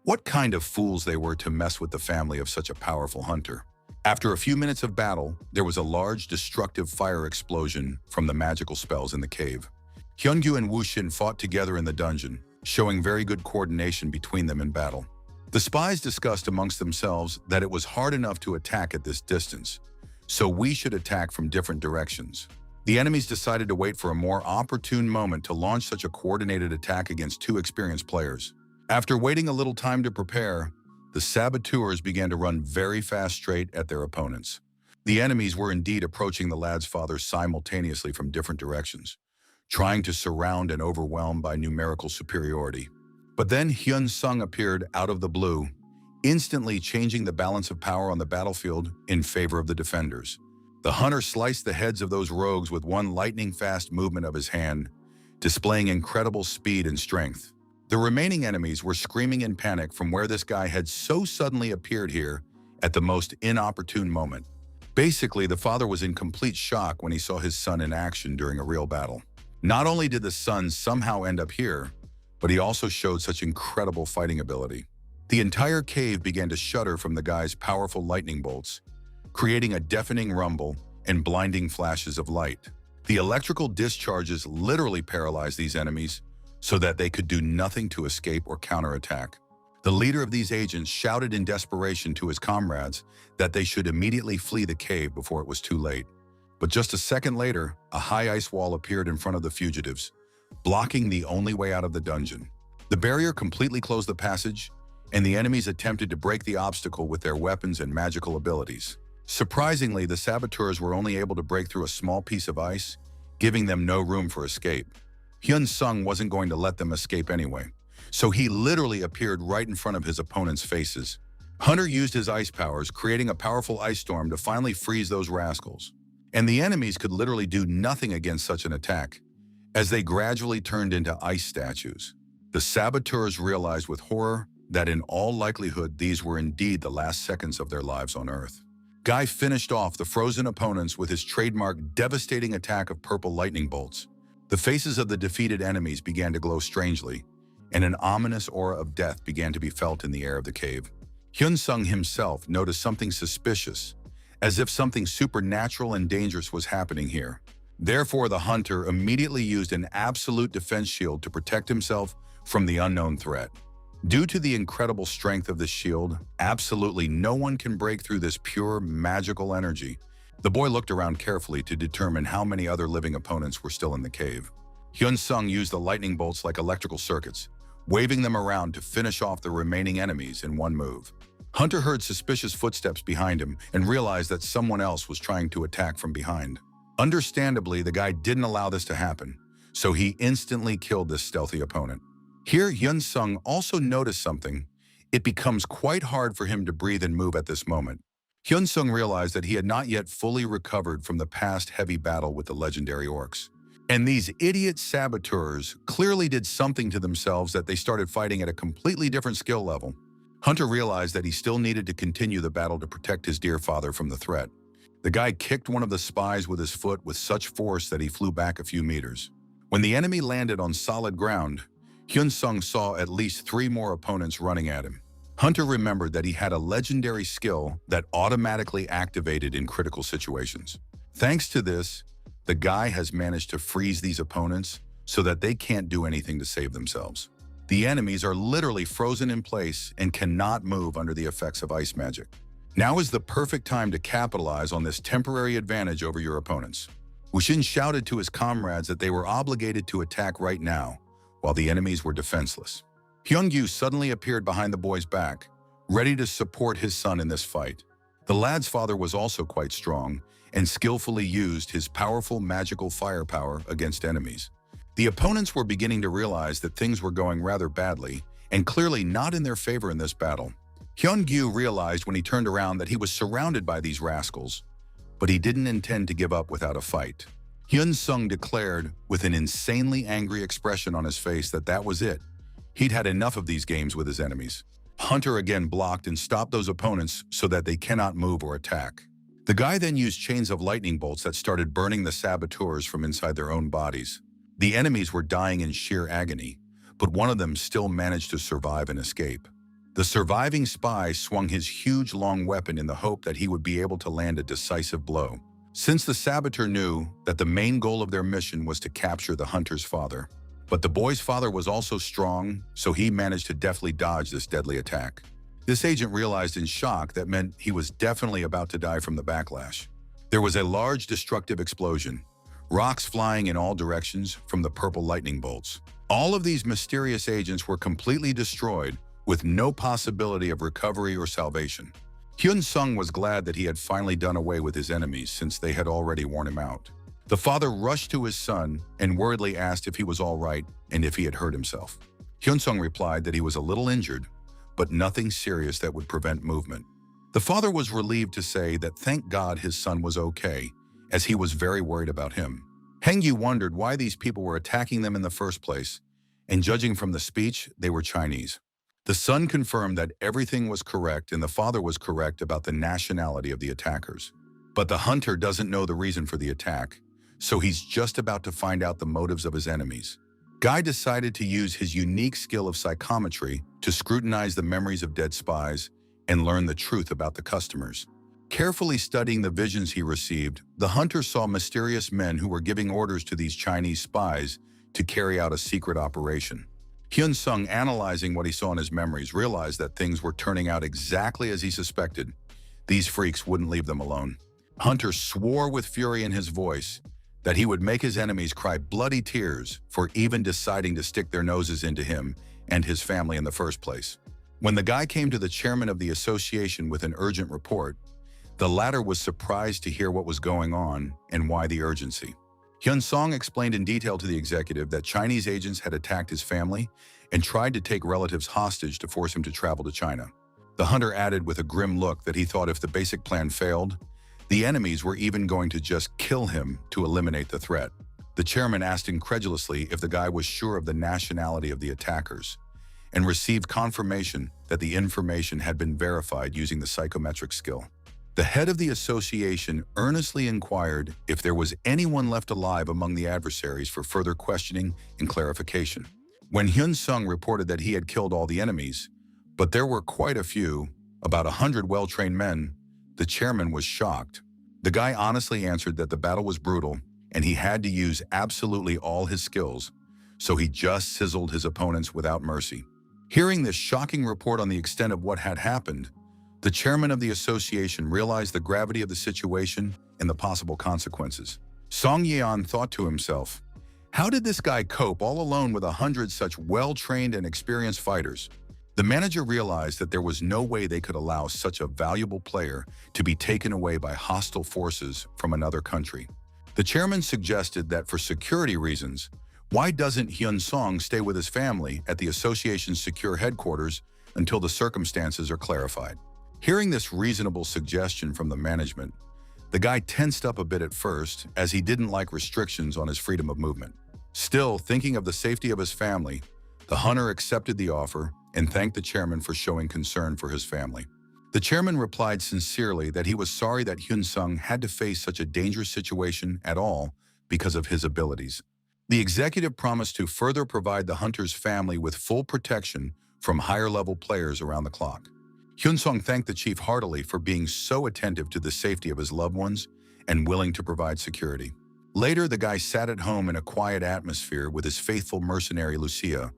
what kind of fools they were to mess with the family of such a powerful hunter. After a few minutes of battle, there was a large destructive fire explosion from the magical spells in the cave. Hyungyu and Wushin fought together in the dungeon, showing very good coordination between them in battle. The spies discussed amongst themselves that it was hard enough to attack at this distance, so we should attack from different directions. The enemies decided to wait for a more opportune moment to launch such a coordinated attack against two experienced players. After waiting a little time to prepare, the saboteurs began to run very fast straight at their opponents. The enemies were indeed approaching the lad's father simultaneously from different directions, trying to surround and overwhelm by numerical superiority. But then Hyun-sung appeared out of the blue, instantly changing the balance of power on the battlefield in favor of the defenders. The hunter sliced the heads of those rogues with one lightning-fast movement of his hand, displaying incredible speed and strength. The remaining enemies were screaming in panic from where this guy had so suddenly appeared here at the most inopportune moment. Basically, the father was in complete shock when he saw his son in action during a real battle. Not only did the son somehow end up here, but he also showed such incredible fighting ability. The entire cave began to shudder from the guy's powerful lightning bolts, creating a deafening rumble and blinding flashes of light. The electrical discharges literally paralyzed these enemies, so that they could do nothing to escape or counterattack. The leader of these agents shouted in desperation to his comrades that they should immediately flee the cave before it was too late. But just a second later, a high ice wall appeared in front of the fugitives, blocking the only way out of the dungeon. The barrier completely closed the passage, and the enemies attempted to break the obstacle with their weapons and magical abilities. Surprisingly, the saboteurs were only able to break through a small piece of ice, giving them no room for escape. Hyun-sung wasn't going to let them escape anyway, so he literally appeared right in front of his opponents' faces. Hunter used his ice powers, creating a powerful ice storm to finally freeze those rascals. And the enemies could literally do nothing against such an attack, as they gradually turned into ice statues. The saboteurs realized with horror that in all likelihood these were indeed the last seconds of their lives on Earth. Guy finished off the frozen opponents with his trademark devastating attack of purple lightning bolts. The faces of the defeated enemies began to glow strangely, and an ominous aura of death began to be felt in the air of the cave. Hyun-sung himself noticed something suspicious, as if something supernatural and dangerous was happening here. Therefore, the hunter immediately used an absolute defense shield to protect himself from the unknown threat. Due to the incredible strength of the shield, absolutely no one can break through this pure, magical energy. The boy looked around carefully to determine how many other living opponents were still in the cave. Hyun-sung used the lightning bolts like electrical circuits, waving them around to finish off the remaining enemies in one move. Hunter heard suspicious footsteps behind him and realized that someone else was trying to attack from behind. Understandably, the guy didn't allow this to happen, so he instantly killed this stealthy opponent. Here, Hyun-sung also noticed something. It becomes quite hard for him to breathe and move at this moment. Hyun-sung realized that he had not yet fully recovered from the past heavy battle with the legendary orcs. And these idiot saboteurs clearly did something to themselves that they started fighting at a completely different skill level. Hunter realized that he still needed to continue the battle to protect his dear father from the threat. The guy kicked one of the spies with his foot with such force that he flew back a few meters. When the enemy landed on solid ground, Hyun-sung saw at least 3 more opponents running at him. Hunter remembered that he had a legendary skill that automatically activated in critical situations. Thanks to this, the guy has managed to freeze these opponents so that they can't do anything to save themselves. The enemies are literally frozen in place and cannot move under the effects of ice magic. Now is the perfect time to capitalize on this temporary advantage over your opponents. Wushin shouted to his comrades that they were obligated to attack right now, while the enemies were defenseless. Hyung-gyu suddenly appeared behind the boy's back, ready to support his son in this fight. The lad's father was also quite strong and skillfully used his powerful magical firepower against enemies. The opponents were beginning to realize that things were going rather badly and clearly not in their favor in this battle. Hyun-gyu realized when he turned around that he was surrounded by these rascals, but he didn't intend to give up without a fight. Hyun-sung declared with an insanely angry expression on his face that that was it. He'd had enough of these games with his enemies. Hunter again blocked and stopped those opponents so that they cannot move or attack. The guy then used chains of lightning bolts that started burning the saboteurs from inside their own bodies. The enemies were dying in sheer agony, but one of them still managed to survive and escape. The surviving spy swung his huge long weapon in the hope that he would be able to land a decisive blow. Since the saboteur knew that the main goal of their mission was to capture the hunter's father, but the boy's father was also strong, so he managed to deftly dodge this deadly attack. This agent realized in shock that meant he was definitely about to die from the backlash. There was a large destructive explosion, rocks flying in all directions from the purple lightning bolts. All of these mysterious agents were completely destroyed with no possibility of recovery or salvation. Hyun-sung was glad that he had finally done away with his enemies since they had already worn him out. The father rushed to his son and worriedly asked if he was all right and if he had hurt himself. Hyun-sung replied that he was a little injured, but nothing serious that would prevent movement. The father was relieved to say that thank God his son was okay, as he was very worried about him. Hengyu wondered why these people were attacking them in the first place, and judging from the speech, they were Chinese. The son confirmed that everything was correct and the father was correct about the nationality of the attackers. But the hunter doesn't know the reason for the attack, so he's just about to find out the motives of his enemies. Guy decided to use his unique skill of psychometry to scrutinize the memories of dead spies and learn the truth about the customers. Carefully studying the visions he received, the hunter saw mysterious men who were giving orders to these Chinese spies to carry out a secret operation. Hyun-sung, analyzing what he saw in his memories, realized that things were turning out exactly as he suspected. These freaks wouldn't leave them alone. Hunter swore with fury in his voice that he would make his enemies cry bloody tears for even deciding to stick their noses into him and his family in the first place. When the guy came to the chairman of the association with an urgent report, the latter was surprised to hear what was going on and why the urgency. Hyun-sung explained in detail to the executive that Chinese agents had attacked his family and tried to take relatives hostage to force him to travel to China. The hunter added with a grim look that he thought if the basic plan failed, the enemies were even going to just kill him to eliminate the threat. The chairman asked incredulously if the guy was sure of the nationality of the attackers, and received confirmation that the information had been verified using the psychometric skill. The head of the association earnestly inquired if there was anyone left alive among the adversaries for further questioning and clarification. When Hyun Sung reported that he had killed all the enemies, but there were quite a few, about 100 well-trained men, the chairman was shocked. The guy honestly answered that the battle was brutal and he had to use absolutely all his skills, so he just sizzled his opponents without mercy. Hearing this shocking report on the extent of what had happened, the chairman of the association realized the gravity of the situation and the possible consequences. Song Yeon thought to himself, how did this guy cope all alone with 100 such well-trained and experienced fighters? The manager realized that there was no way they could allow such a valuable player to be taken away by hostile forces from another country. The chairman suggested that for security reasons, why doesn't Hyun Song stay with his family at the association's secure headquarters until the circumstances are clarified? Hearing this reasonable suggestion from the management, the guy tensed up a bit at first as he didn't like restrictions on his freedom of movement. Still, thinking of the safety of his family, the hunter accepted the offer and thanked the chairman for showing concern for his family. The chairman replied sincerely that he was sorry that Hyun Sung had to face such a dangerous situation at all because of his abilities. The executive promised to further provide the hunter's family with full protection from higher-level players around the clock. Hyun Sung thanked the chief heartily for being so attentive to the safety of his loved ones and willing to provide security. Later, the guy sat at home in a quiet atmosphere with his faithful mercenary Lucia,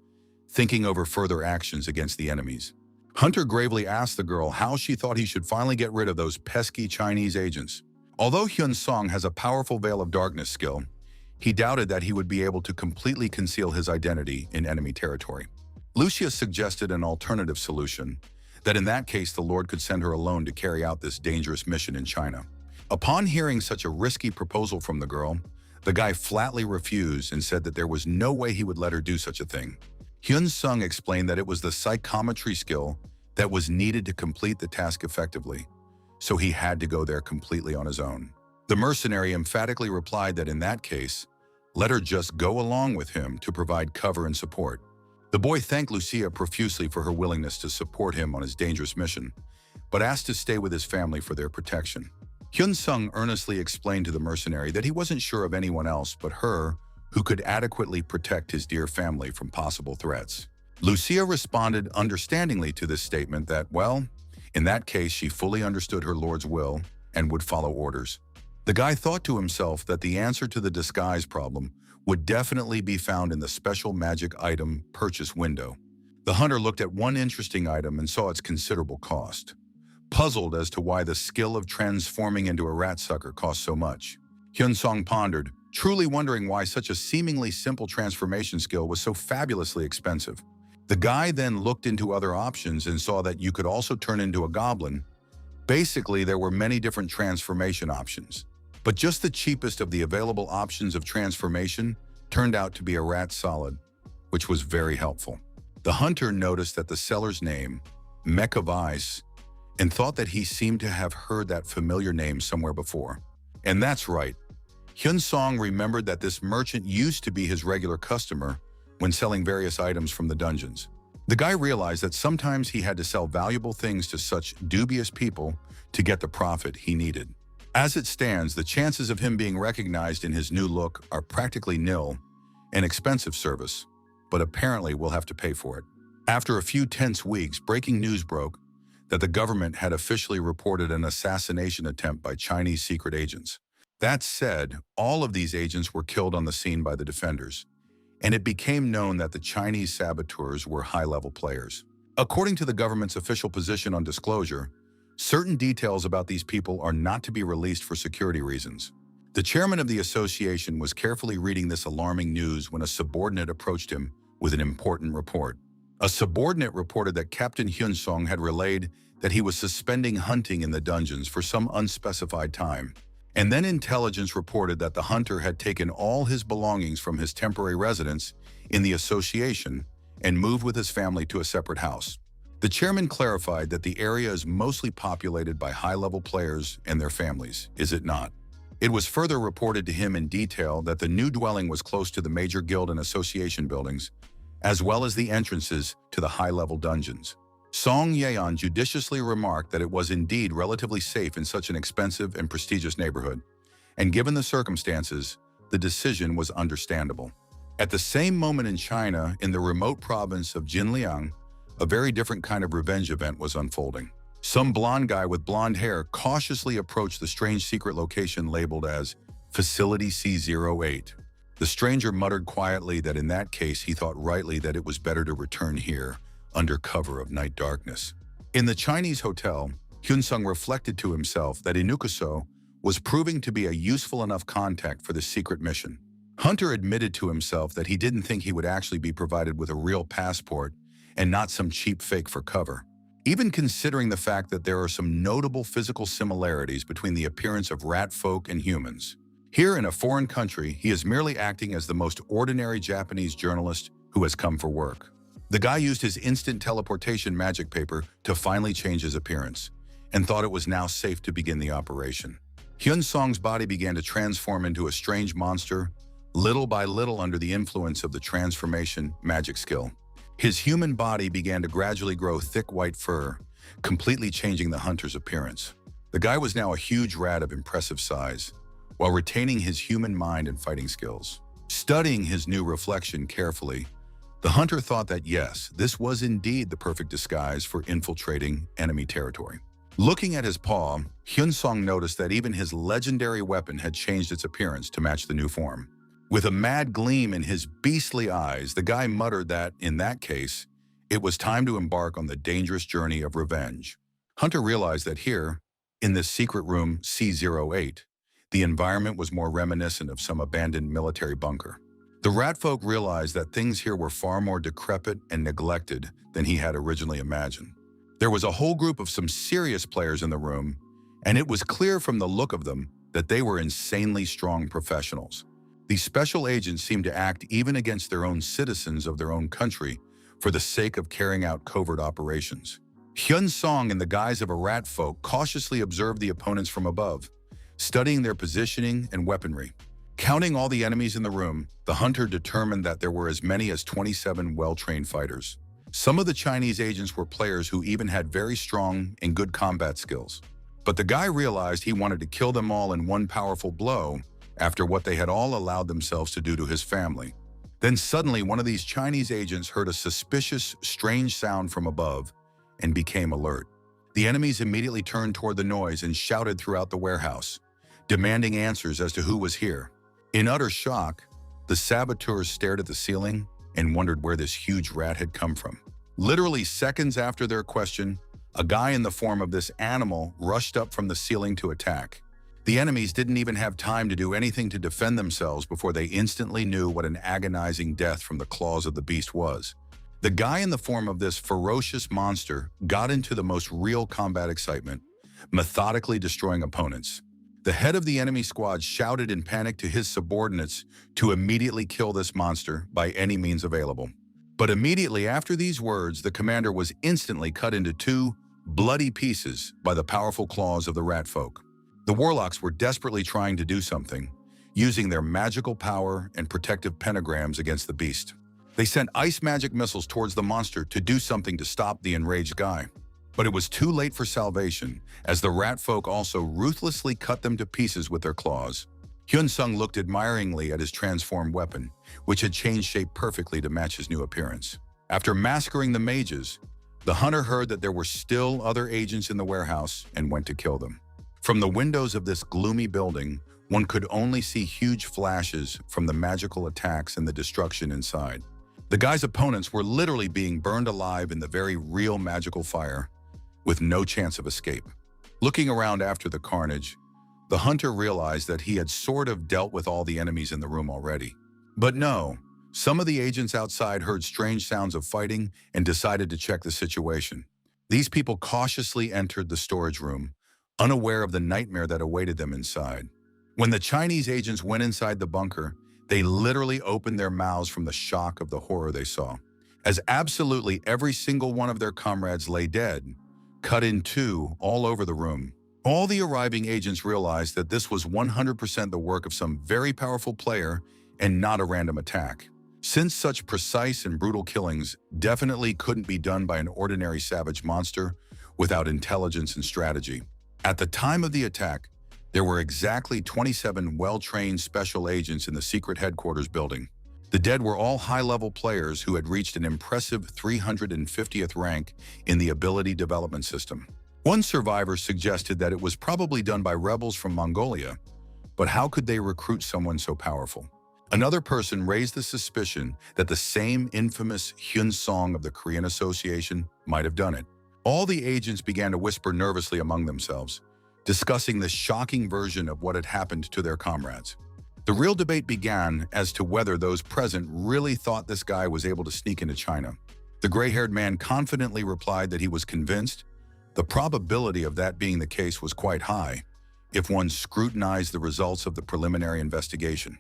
thinking over further actions against the enemies. Hunter gravely asked the girl how she thought he should finally get rid of those pesky Chinese agents. Although Hyun Sung has a powerful veil of darkness skill, he doubted that he would be able to completely conceal his identity in enemy territory. Lucia suggested an alternative solution, that in that case the Lord could send her alone to carry out this dangerous mission in China. Upon hearing such a risky proposal from the girl, the guy flatly refused and said that there was no way he would let her do such a thing. Hyun Sung explained that it was the psychometry skill that was needed to complete the task effectively, so he had to go there completely on his own. The mercenary emphatically replied that in that case, let her just go along with him to provide cover and support. The boy thanked Lucia profusely for her willingness to support him on his dangerous mission, but asked to stay with his family for their protection. Hyun Sung earnestly explained to the mercenary that he wasn't sure of anyone else but her who could adequately protect his dear family from possible threats. Lucia responded understandingly to this statement that, well, in that case she fully understood her lord's will and would follow orders. The guy thought to himself that the answer to the disguise problem would definitely be found in the special magic item purchase window. The hunter looked at one interesting item and saw its considerable cost. Puzzled as to why the skill of transforming into a rat sucker cost so much, Hyun Sung pondered, truly wondering why such a seemingly simple transformation skill was so fabulously expensive. The guy then looked into other options and saw that you could also turn into a goblin. Basically, there were many different transformation options, but just the cheapest of the available options of transformation turned out to be a rat solid, which was very helpful. The hunter noticed that the seller's name, Mecca, and thought that he seemed to have heard that familiar name somewhere before. And that's right. Hyun Song remembered that this merchant used to be his regular customer when selling various items from the dungeons. The guy realized that sometimes he had to sell valuable things to such dubious people to get the profit he needed. As it stands, the chances of him being recognized in his new look are practically nil, an expensive service, but apparently we'll have to pay for it. After a few tense weeks, breaking news broke that the government had officially reported an assassination attempt by Chinese secret agents. That said, all of these agents were killed on the scene by the defenders, and it became known that the Chinese saboteurs were high-level players. According to the government's official position on disclosure, certain details about these people are not to be released for security reasons. The chairman of the association was carefully reading this alarming news when a subordinate approached him with an important report. A subordinate reported that Captain Hyun Song had relayed that he was suspending hunting in the dungeons for some unspecified time. And then intelligence reported that the hunter had taken all his belongings from his temporary residence in the association and moved with his family to a separate house. The chairman clarified that the area is mostly populated by high-level players and their families, is it not? It was further reported to him in detail that the new dwelling was close to the major guild and association buildings, as well as the entrances to the high-level dungeons. Song Yeon judiciously remarked that it was indeed relatively safe in such an expensive and prestigious neighborhood, and given the circumstances, the decision was understandable. At the same moment in China, in the remote province of Jinliang, a very different kind of revenge event was unfolding. Some blonde guy with blonde hair cautiously approached the strange secret location labeled as Facility C08. The stranger muttered quietly that in that case he thought rightly that it was better to return here under cover of night darkness. In the Chinese hotel, Hyun-sung reflected to himself that Inukuso was proving to be a useful enough contact for the secret mission. Hunter admitted to himself that he didn't think he would actually be provided with a real passport and not some cheap fake for cover. Even considering the fact that there are some notable physical similarities between the appearance of rat folk and humans. Here in a foreign country, he is merely acting as the most ordinary Japanese journalist who has come for work. The guy used his instant teleportation magic paper to finally change his appearance, and thought it was now safe to begin the operation. Hyun-song's body began to transform into a strange monster, little by little under the influence of the transformation magic skill. His human body began to gradually grow thick white fur, completely changing the hunter's appearance. The guy was now a huge rat of impressive size, while retaining his human mind and fighting skills. Studying his new reflection carefully, the hunter thought that yes, this was indeed the perfect disguise for infiltrating enemy territory. Looking at his paw, Hyun-song noticed that even his legendary weapon had changed its appearance to match the new form. With a mad gleam in his beastly eyes, the guy muttered that, in that case, it was time to embark on the dangerous journey of revenge. Hunter realized that here, in this secret room C08, the environment was more reminiscent of some abandoned military bunker. The rat folk realized that things here were far more decrepit and neglected than he had originally imagined. There was a whole group of some serious players in the room, and it was clear from the look of them that they were insanely strong professionals. These special agents seemed to act even against their own citizens of their own country for the sake of carrying out covert operations. Hyun-song, in the guise of a rat folk, cautiously observed the opponents from above, studying their positioning and weaponry. Counting all the enemies in the room, the hunter determined that there were as many as 27 well-trained fighters. Some of the Chinese agents were players who even had very strong and good combat skills. But the guy realized he wanted to kill them all in one powerful blow after what they had all allowed themselves to do to his family. Then suddenly one of these Chinese agents heard a suspicious, strange sound from above and became alert. The enemies immediately turned toward the noise and shouted throughout the warehouse, demanding answers as to who was here. In utter shock, the saboteurs stared at the ceiling and wondered where this huge rat had come from. Literally seconds after their question, a guy in the form of this animal rushed up from the ceiling to attack. The enemies didn't even have time to do anything to defend themselves before they instantly knew what an agonizing death from the claws of the beast was. The guy in the form of this ferocious monster got into the most real combat excitement, methodically destroying opponents. The head of the enemy squad shouted in panic to his subordinates to immediately kill this monster by any means available. But immediately after these words, the commander was instantly cut into two bloody pieces by the powerful claws of the rat folk. The warlocks were desperately trying to do something, using their magical power and protective pentagrams against the beast. They sent ice magic missiles towards the monster to do something to stop the enraged guy. But it was too late for salvation, as the rat folk also ruthlessly cut them to pieces with their claws. Hyun-sung looked admiringly at his transformed weapon, which had changed shape perfectly to match his new appearance. After massacring the mages, the hunter heard that there were still other agents in the warehouse and went to kill them. From the windows of this gloomy building, one could only see huge flashes from the magical attacks and the destruction inside. The guy's opponents were literally being burned alive in the very real magical fire, with no chance of escape. Looking around after the carnage, the hunter realized that he had sort of dealt with all the enemies in the room already. But no, some of the agents outside heard strange sounds of fighting and decided to check the situation. These people cautiously entered the storage room, unaware of the nightmare that awaited them inside. When the Chinese agents went inside the bunker, they literally opened their mouths from the shock of the horror they saw, as absolutely every single one of their comrades lay dead, cut in two all over the room. All the arriving agents realized that this was 100% the work of some very powerful player and not a random attack. since such precise and brutal killings definitely couldn't be done by an ordinary savage monster without intelligence and strategy. At the time of the attack, there were exactly 27 well-trained special agents in the secret headquarters building. The dead were all high-level players who had reached an impressive 350th rank in the ability development system. One survivor suggested that it was probably done by rebels from Mongolia, but how could they recruit someone so powerful? Another person raised the suspicion that the same infamous Hyun Song of the Korean Association might have done it. All the agents began to whisper nervously among themselves, discussing the shocking version of what had happened to their comrades. The real debate began as to whether those present really thought this guy was able to sneak into China. The gray-haired man confidently replied that he was convinced. The probability of that being the case was quite high, if one scrutinized the results of the preliminary investigation.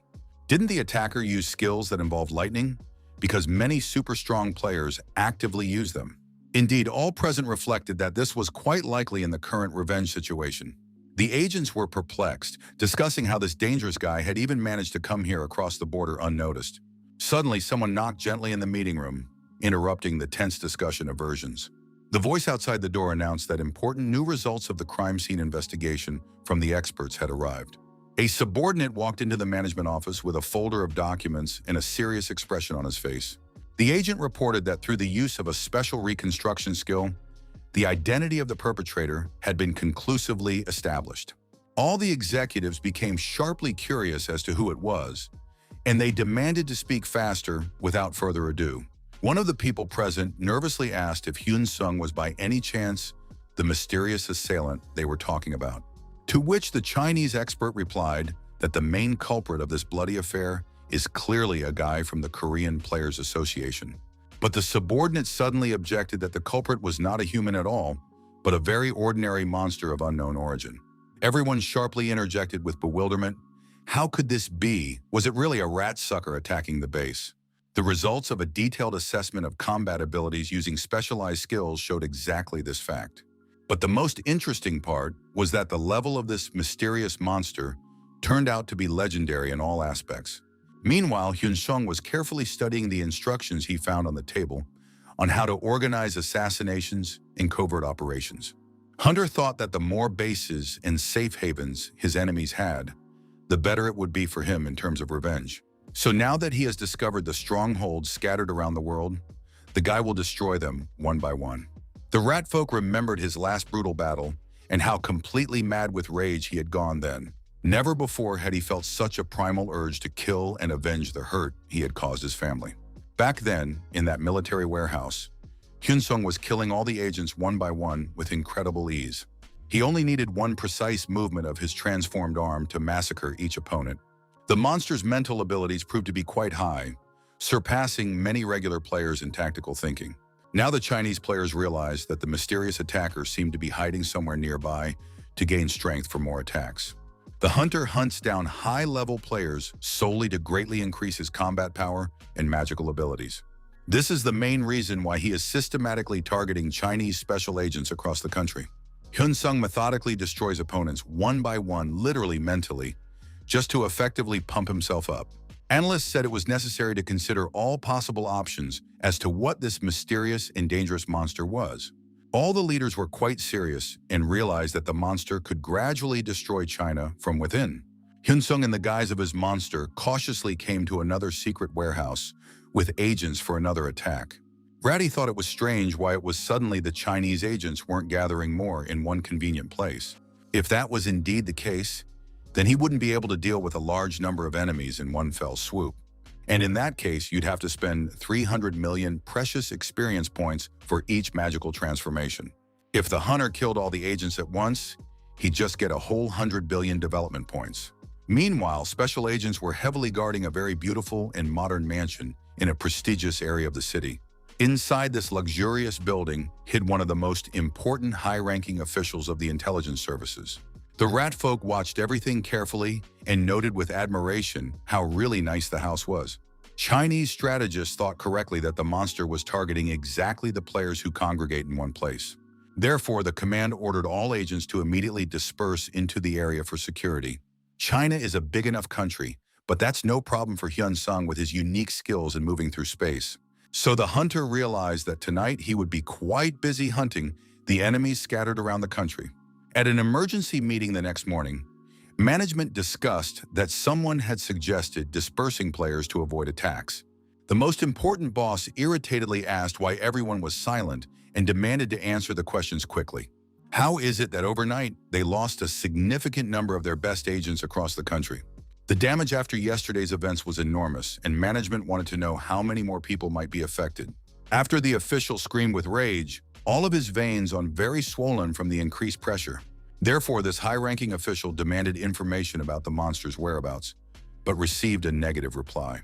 Didn't the attacker use skills that involved lightning? Because many super-strong players actively use them. Indeed, all present reflected that this was quite likely in the current revenge situation. The agents were perplexed, discussing how this dangerous guy had even managed to come here across the border unnoticed. Suddenly, someone knocked gently in the meeting room, interrupting the tense discussion of versions. The voice outside the door announced that important new results of the crime scene investigation from the experts had arrived. A subordinate walked into the management office with a folder of documents and a serious expression on his face. The agent reported that through the use of a special reconstruction skill, the identity of the perpetrator had been conclusively established. All the executives became sharply curious as to who it was, and they demanded to speak faster without further ado. One of the people present nervously asked if Hyun Sung was by any chance the mysterious assailant they were talking about. To which the Chinese expert replied that the main culprit of this bloody affair is clearly a guy from the Korean Players Association. But the subordinate suddenly objected that the culprit was not a human at all, but a very ordinary monster of unknown origin. Everyone sharply interjected with bewilderment. How could this be? Was it really a rat sucker attacking the base? The results of a detailed assessment of combat abilities using specialized skills showed exactly this fact. But the most interesting part was that the level of this mysterious monster turned out to be legendary in all aspects. Meanwhile, Hyun Sung was carefully studying the instructions he found on the table on how to organize assassinations and covert operations. Hunter thought that the more bases and safe havens his enemies had, the better it would be for him in terms of revenge. So now that he has discovered the strongholds scattered around the world, the guy will destroy them one by one. The rat folk remembered his last brutal battle and how completely mad with rage he had gone then. Never before had he felt such a primal urge to kill and avenge the hurt he had caused his family. Back then, in that military warehouse, Hyun Sung was killing all the agents one by one with incredible ease. He only needed one precise movement of his transformed arm to massacre each opponent. The monster's mental abilities proved to be quite high, surpassing many regular players in tactical thinking. Now the Chinese players realized that the mysterious attacker seemed to be hiding somewhere nearby to gain strength for more attacks. The hunter hunts down high-level players solely to greatly increase his combat power and magical abilities. This is the main reason why he is systematically targeting Chinese special agents across the country. Hyun Sung methodically destroys opponents one by one, literally mentally, just to effectively pump himself up. Analysts said it was necessary to consider all possible options as to what this mysterious and dangerous monster was. All the leaders were quite serious and realized that the monster could gradually destroy China from within. Hyun Sung, in the guise of his monster, cautiously came to another secret warehouse with agents for another attack. Ratty thought it was strange why it was suddenly the Chinese agents weren't gathering more in one convenient place. If that was indeed the case, then he wouldn't be able to deal with a large number of enemies in one fell swoop. And in that case, you'd have to spend 300 million precious experience points for each magical transformation. If the hunter killed all the agents at once, he'd just get a whole 100 billion development points. Meanwhile, special agents were heavily guarding a very beautiful and modern mansion in a prestigious area of the city. Inside this luxurious building hid one of the most important high-ranking officials of the intelligence services. The rat folk watched everything carefully and noted with admiration how really nice the house was. Chinese strategists thought correctly that the monster was targeting exactly the players who congregate in one place. Therefore, the command ordered all agents to immediately disperse into the area for security. China is a big enough country, But that's no problem for Hyun-sung with his unique skills in moving through space. So the hunter realized that tonight he would be quite busy hunting the enemies scattered around the country. At an emergency meeting the next morning, management discussed that someone had suggested dispersing players to avoid attacks. The most important boss irritatedly asked why everyone was silent and demanded to answer the questions quickly. How is it that overnight they lost a significant number of their best agents across the country? The damage after yesterday's events was enormous, and management wanted to know how many more people might be affected. After the official screamed with rage, all of his veins are very swollen from the increased pressure. Therefore, this high-ranking official demanded information about the monster's whereabouts, but received a negative reply.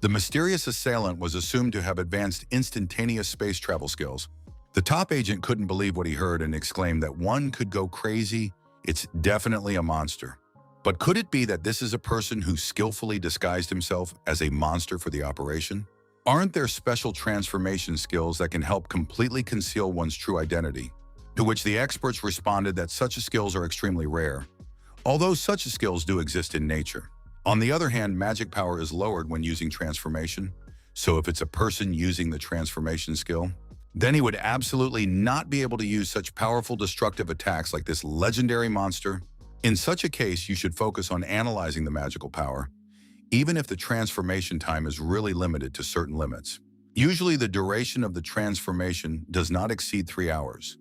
The mysterious assailant was assumed to have advanced instantaneous space travel skills. The top agent couldn't believe what he heard and exclaimed that one could go crazy. It's definitely a monster. But could it be that this is a person who skillfully disguised himself as a monster for the operation? Aren't there special transformation skills that can help completely conceal one's true identity? To which the experts responded that such skills are extremely rare, although such skills do exist in nature. On the other hand, magic power is lowered when using transformation, so if it's a person using the transformation skill, then he would absolutely not be able to use such powerful destructive attacks like this legendary monster. In such a case, you should focus on analyzing the magical power, even if the transformation time is really limited to certain limits. Usually the duration of the transformation does not exceed 3 hours.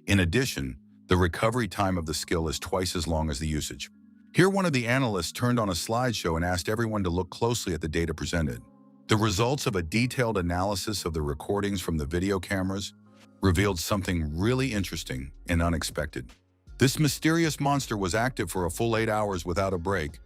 In addition, the recovery time of the skill is twice as long as the usage. Here one of the analysts turned on a slideshow and asked everyone to look closely at the data presented. The results of a detailed analysis of the recordings from the video cameras revealed something really interesting and unexpected. This mysterious monster was active for a full 8 hours without a break,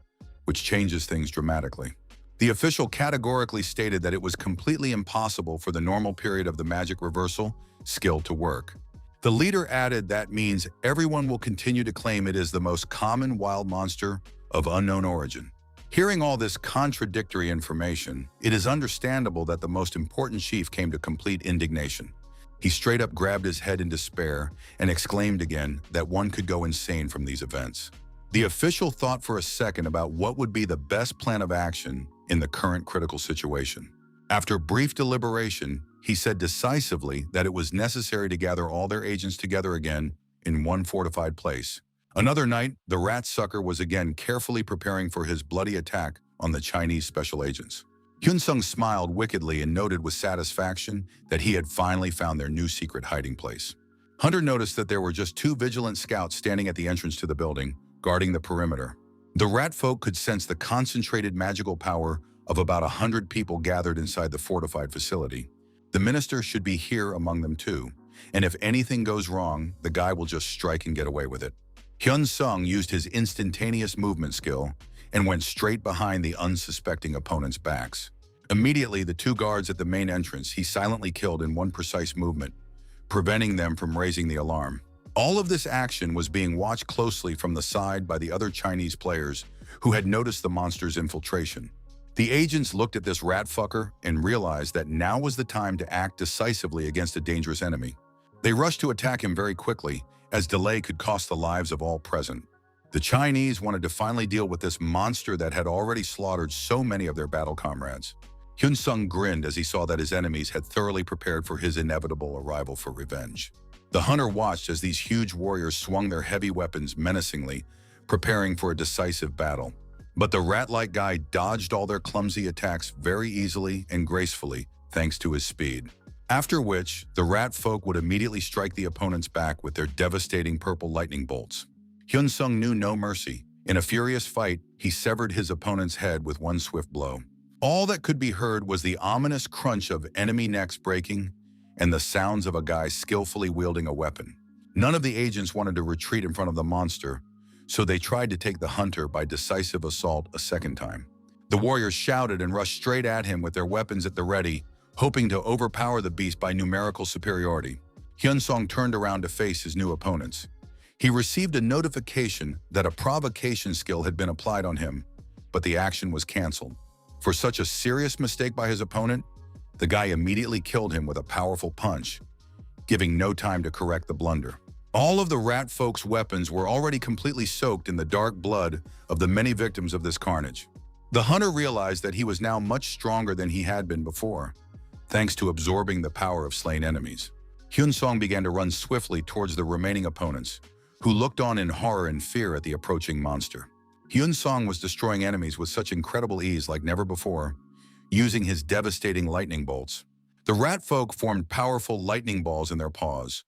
which changes things dramatically. The official categorically stated that it was completely impossible for the normal period of the magic reversal skill to work. The leader added that means everyone will continue to claim it is the most common wild monster of unknown origin. Hearing all this contradictory information, it is understandable that the most important chief came to complete indignation. He straight up grabbed his head in despair and exclaimed again that one could go insane from these events. The official thought for a second about what would be the best plan of action in the current critical situation. After brief deliberation, he said decisively that it was necessary to gather all their agents together again in one fortified place. Another night, the rat sucker was again carefully preparing for his bloody attack on the Chinese special agents. Hyun-sung smiled wickedly and noted with satisfaction that he had finally found their new secret hiding place. Hunter noticed that there were just 2 vigilant scouts standing at the entrance to the building, guarding the perimeter. The rat folk could sense the concentrated magical power of about 100 people gathered inside the fortified facility. The minister should be here among them too, and if anything goes wrong, the guy will just strike and get away with it. Hyun-sung used his instantaneous movement skill and went straight behind the unsuspecting opponent's backs. Immediately, the 2 guards at the main entrance he silently killed in one precise movement, preventing them from raising the alarm. All of this action was being watched closely from the side by the other Chinese players who had noticed the monster's infiltration. The agents looked at this rat fucker and realized that now was the time to act decisively against a dangerous enemy. They rushed to attack him very quickly, as delay could cost the lives of all present. The Chinese wanted to finally deal with this monster that had already slaughtered so many of their battle comrades. Hyun-sung grinned as he saw that his enemies had thoroughly prepared for his inevitable arrival for revenge. The hunter watched as these huge warriors swung their heavy weapons menacingly, preparing for a decisive battle. But the rat-like guy dodged all their clumsy attacks very easily and gracefully, thanks to his speed. After which, the rat folk would immediately strike the opponent's back with their devastating purple lightning bolts. Hyun-sung knew no mercy. In a furious fight, he severed his opponent's head with one swift blow. All that could be heard was the ominous crunch of enemy necks breaking and the sounds of a guy skillfully wielding a weapon. None of the agents wanted to retreat in front of the monster, so they tried to take the hunter by decisive assault a second time. The warriors shouted and rushed straight at him with their weapons at the ready, hoping to overpower the beast by numerical superiority. Hyun-sung turned around to face his new opponents. He received a notification that a provocation skill had been applied on him, but the action was canceled. For such a serious mistake by his opponent, the guy immediately killed him with a powerful punch, giving no time to correct the blunder. All of the rat folk's weapons were already completely soaked in the dark blood of the many victims of this carnage. The hunter realized that he was now much stronger than he had been before, thanks to absorbing the power of slain enemies. Hyun-sung began to run swiftly towards the remaining opponents, who looked on in horror and fear at the approaching monster. Hyun-sung was destroying enemies with such incredible ease like never before, using his devastating lightning bolts. The rat folk formed powerful lightning balls in their paws,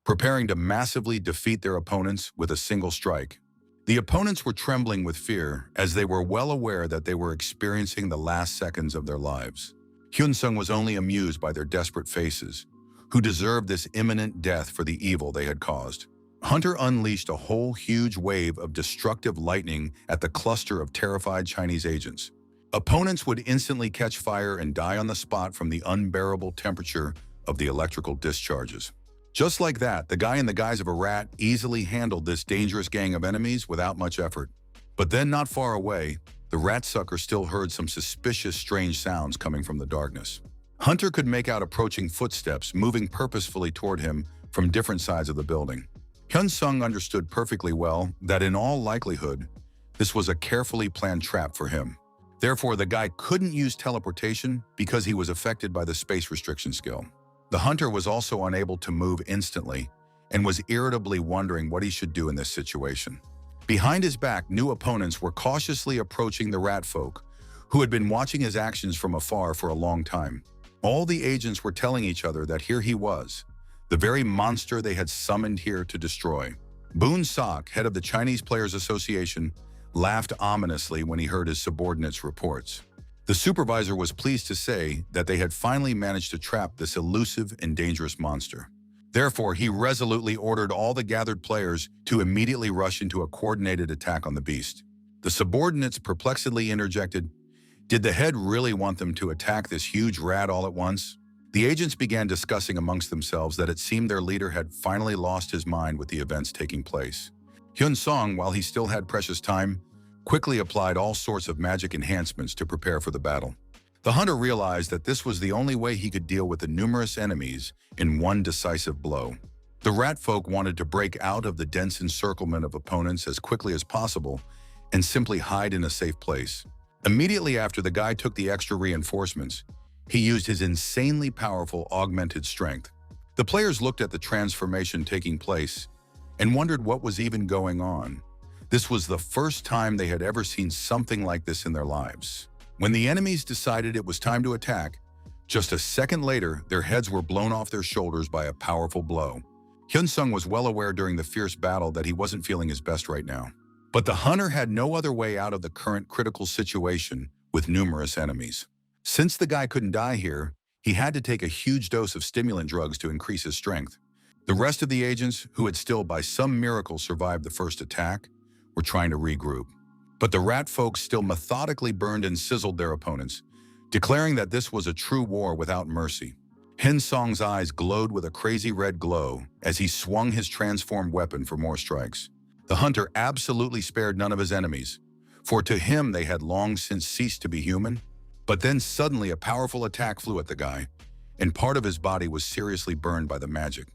preparing to massively defeat their opponents with a single strike. The opponents were trembling with fear, as they were well aware that they were experiencing the last seconds of their lives. Hyun-sung was only amused by their desperate faces, who deserved this imminent death for the evil they had caused. Hunter unleashed a whole huge wave of destructive lightning at the cluster of terrified Chinese agents. Opponents would instantly catch fire and die on the spot from the unbearable temperature of the electrical discharges. Just like that, the guy in the guise of a rat easily handled this dangerous gang of enemies without much effort. But then, not far away, the rat sucker still heard some suspicious, strange sounds coming from the darkness. Hunter could make out approaching footsteps moving purposefully toward him from different sides of the building. Hyun-sung understood perfectly well that in all likelihood, this was a carefully planned trap for him. Therefore, the guy couldn't use teleportation because he was affected by the space restriction skill. The hunter was also unable to move instantly and was irritably wondering what he should do in this situation. Behind his back, new opponents were cautiously approaching the rat folk, who had been watching his actions from afar for a long time. All the agents were telling each other that here he was, the very monster they had summoned here to destroy. Boon Sok, head of the Chinese Players Association, laughed ominously when he heard his subordinates' reports. The supervisor was pleased to say that they had finally managed to trap this elusive and dangerous monster. Therefore, he resolutely ordered all the gathered players to immediately rush into a coordinated attack on the beast. The subordinates perplexedly interjected, "Did the head really want them to attack this huge rat all at once?" The agents began discussing amongst themselves that it seemed their leader had finally lost his mind with the events taking place. Hyun-sung, while he still had precious time, quickly applied all sorts of magic enhancements to prepare for the battle. The hunter realized that this was the only way he could deal with the numerous enemies in one decisive blow. The rat folk wanted to break out of the dense encirclement of opponents as quickly as possible and simply hide in a safe place. Immediately after the guy took the extra reinforcements, he used his insanely powerful augmented strength. The players looked at the transformation taking place and wondered what was even going on. This was the first time they had ever seen something like this in their lives. When the enemies decided it was time to attack, just a second later, their heads were blown off their shoulders by a powerful blow. Hyun-sung was well aware during the fierce battle that he wasn't feeling his best right now. But the hunter had no other way out of the current critical situation with numerous enemies. Since the guy couldn't die here, he had to take a huge dose of stimulant drugs to increase his strength. The rest of the agents, who had still by some miracle survived the first attack, were trying to regroup. But the rat folks still methodically burned and sizzled their opponents, declaring that this was a true war without mercy. Hyun-sung's eyes glowed with a crazy red glow as he swung his transformed weapon for more strikes. The hunter absolutely spared none of his enemies, for to him they had long since ceased to be human. But then suddenly a powerful attack flew at the guy, and part of his body was seriously burned by the magic.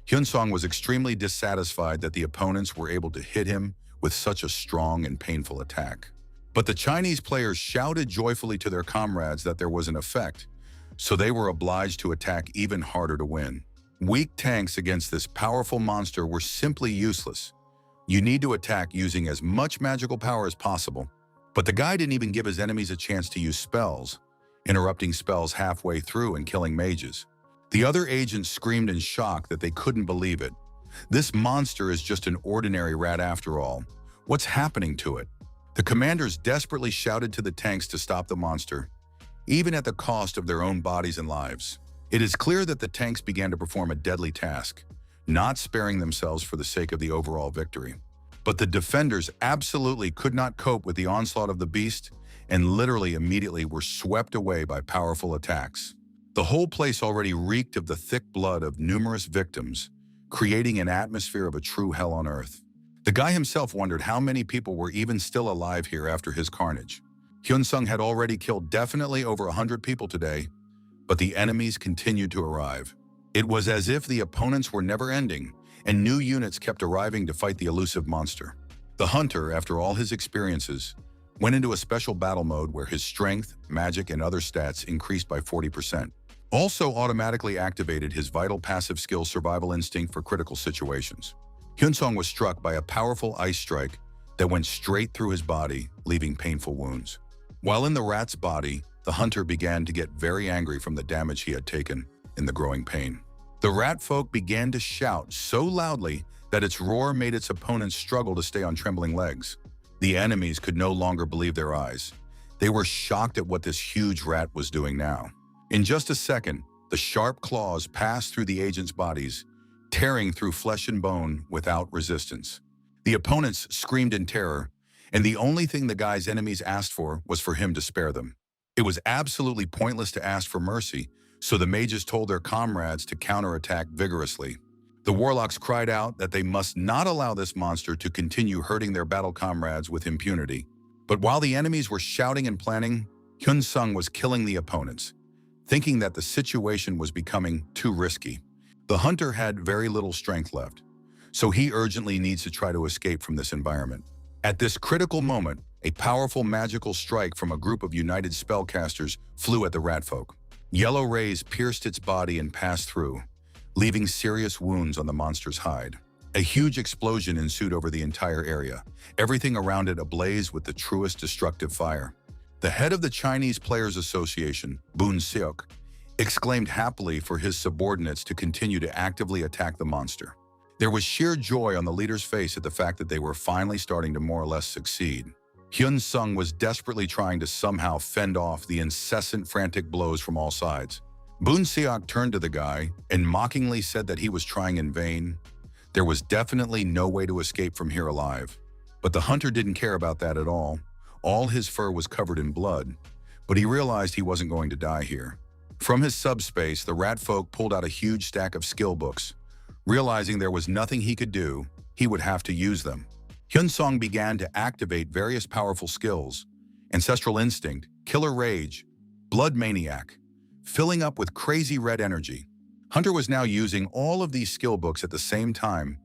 Hyun-sung was extremely dissatisfied that the opponents were able to hit him with such a strong and painful attack. But the Chinese players shouted joyfully to their comrades that there was an effect, so they were obliged to attack even harder to win. Weak tanks against this powerful monster were simply useless. You need to attack using as much magical power as possible. But the guy didn't even give his enemies a chance to use spells, interrupting spells halfway through and killing mages. The other agents screamed in shock that they couldn't believe it. This monster is just an ordinary rat after all. What's happening to it? The commanders desperately shouted to the tanks to stop the monster, even at the cost of their own bodies and lives. It is clear that the tanks began to perform a deadly task, not sparing themselves for the sake of the overall victory. But the defenders absolutely could not cope with the onslaught of the beast and literally immediately were swept away by powerful attacks. The whole place already reeked of the thick blood of numerous victims, creating an atmosphere of a true hell on earth. The guy himself wondered how many people were even still alive here after his carnage. Hyun-sung had already killed definitely over 100 people today, but the enemies continued to arrive. It was as if the opponents were never ending, and new units kept arriving to fight the elusive monster. The hunter, after all his experiences, went into a special battle mode where his strength, magic, and other stats increased by 40%. Also automatically activated his vital passive skill Survival Instinct for critical situations. Hyunsong was struck by a powerful ice strike that went straight through his body, leaving painful wounds. While in the rat's body, the hunter began to get very angry from the damage he had taken in the growing pain. The rat folk began to shout so loudly that its roar made its opponents struggle to stay on trembling legs. The enemies could no longer believe their eyes. They were shocked at what this huge rat was doing now. In just a second, the sharp claws passed through the agents' bodies, tearing through flesh and bone without resistance. The opponents screamed in terror, and the only thing the guy's enemies asked for was for him to spare them. It was absolutely pointless to ask for mercy, so the mages told their comrades to counterattack vigorously. The warlocks cried out that they must not allow this monster to continue hurting their battle comrades with impunity. But while the enemies were shouting and planning, Hyunsung was killing the opponents, thinking that the situation was becoming too risky. The hunter had very little strength left, so he urgently needs to try to escape from this environment. At this critical moment, a powerful magical strike from a group of united spellcasters flew at the ratfolk. Yellow rays pierced its body and passed through, leaving serious wounds on the monster's hide. A huge explosion ensued over the entire area, everything around it ablaze with the truest destructive fire. The head of the Chinese Players Association, Boon Seok, exclaimed happily for his subordinates to continue to actively attack the monster. There was sheer joy on the leader's face at the fact that they were finally starting to more or less succeed. Hyunsung was desperately trying to somehow fend off the incessant frantic blows from all sides. Boon Seok turned to the guy and mockingly said that he was trying in vain. There was definitely no way to escape from here alive. But the hunter didn't care about that at all. All his fur was covered in blood, but he realized he wasn't going to die here. From his subspace, the rat folk pulled out a huge stack of skill books. Realizing there was nothing he could do, he would have to use them. Hyunsong began to activate various powerful skills: Ancestral Instinct, Killer Rage, Blood Maniac, filling up with crazy red energy. Hunter was now using all of these skill books at the same time,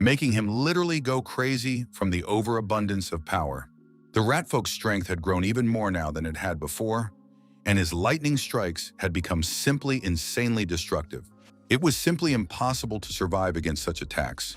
making him literally go crazy from the overabundance of power. The ratfolk's strength had grown even more now than it had before, and his lightning strikes had become simply insanely destructive. It was simply impossible to survive against such attacks,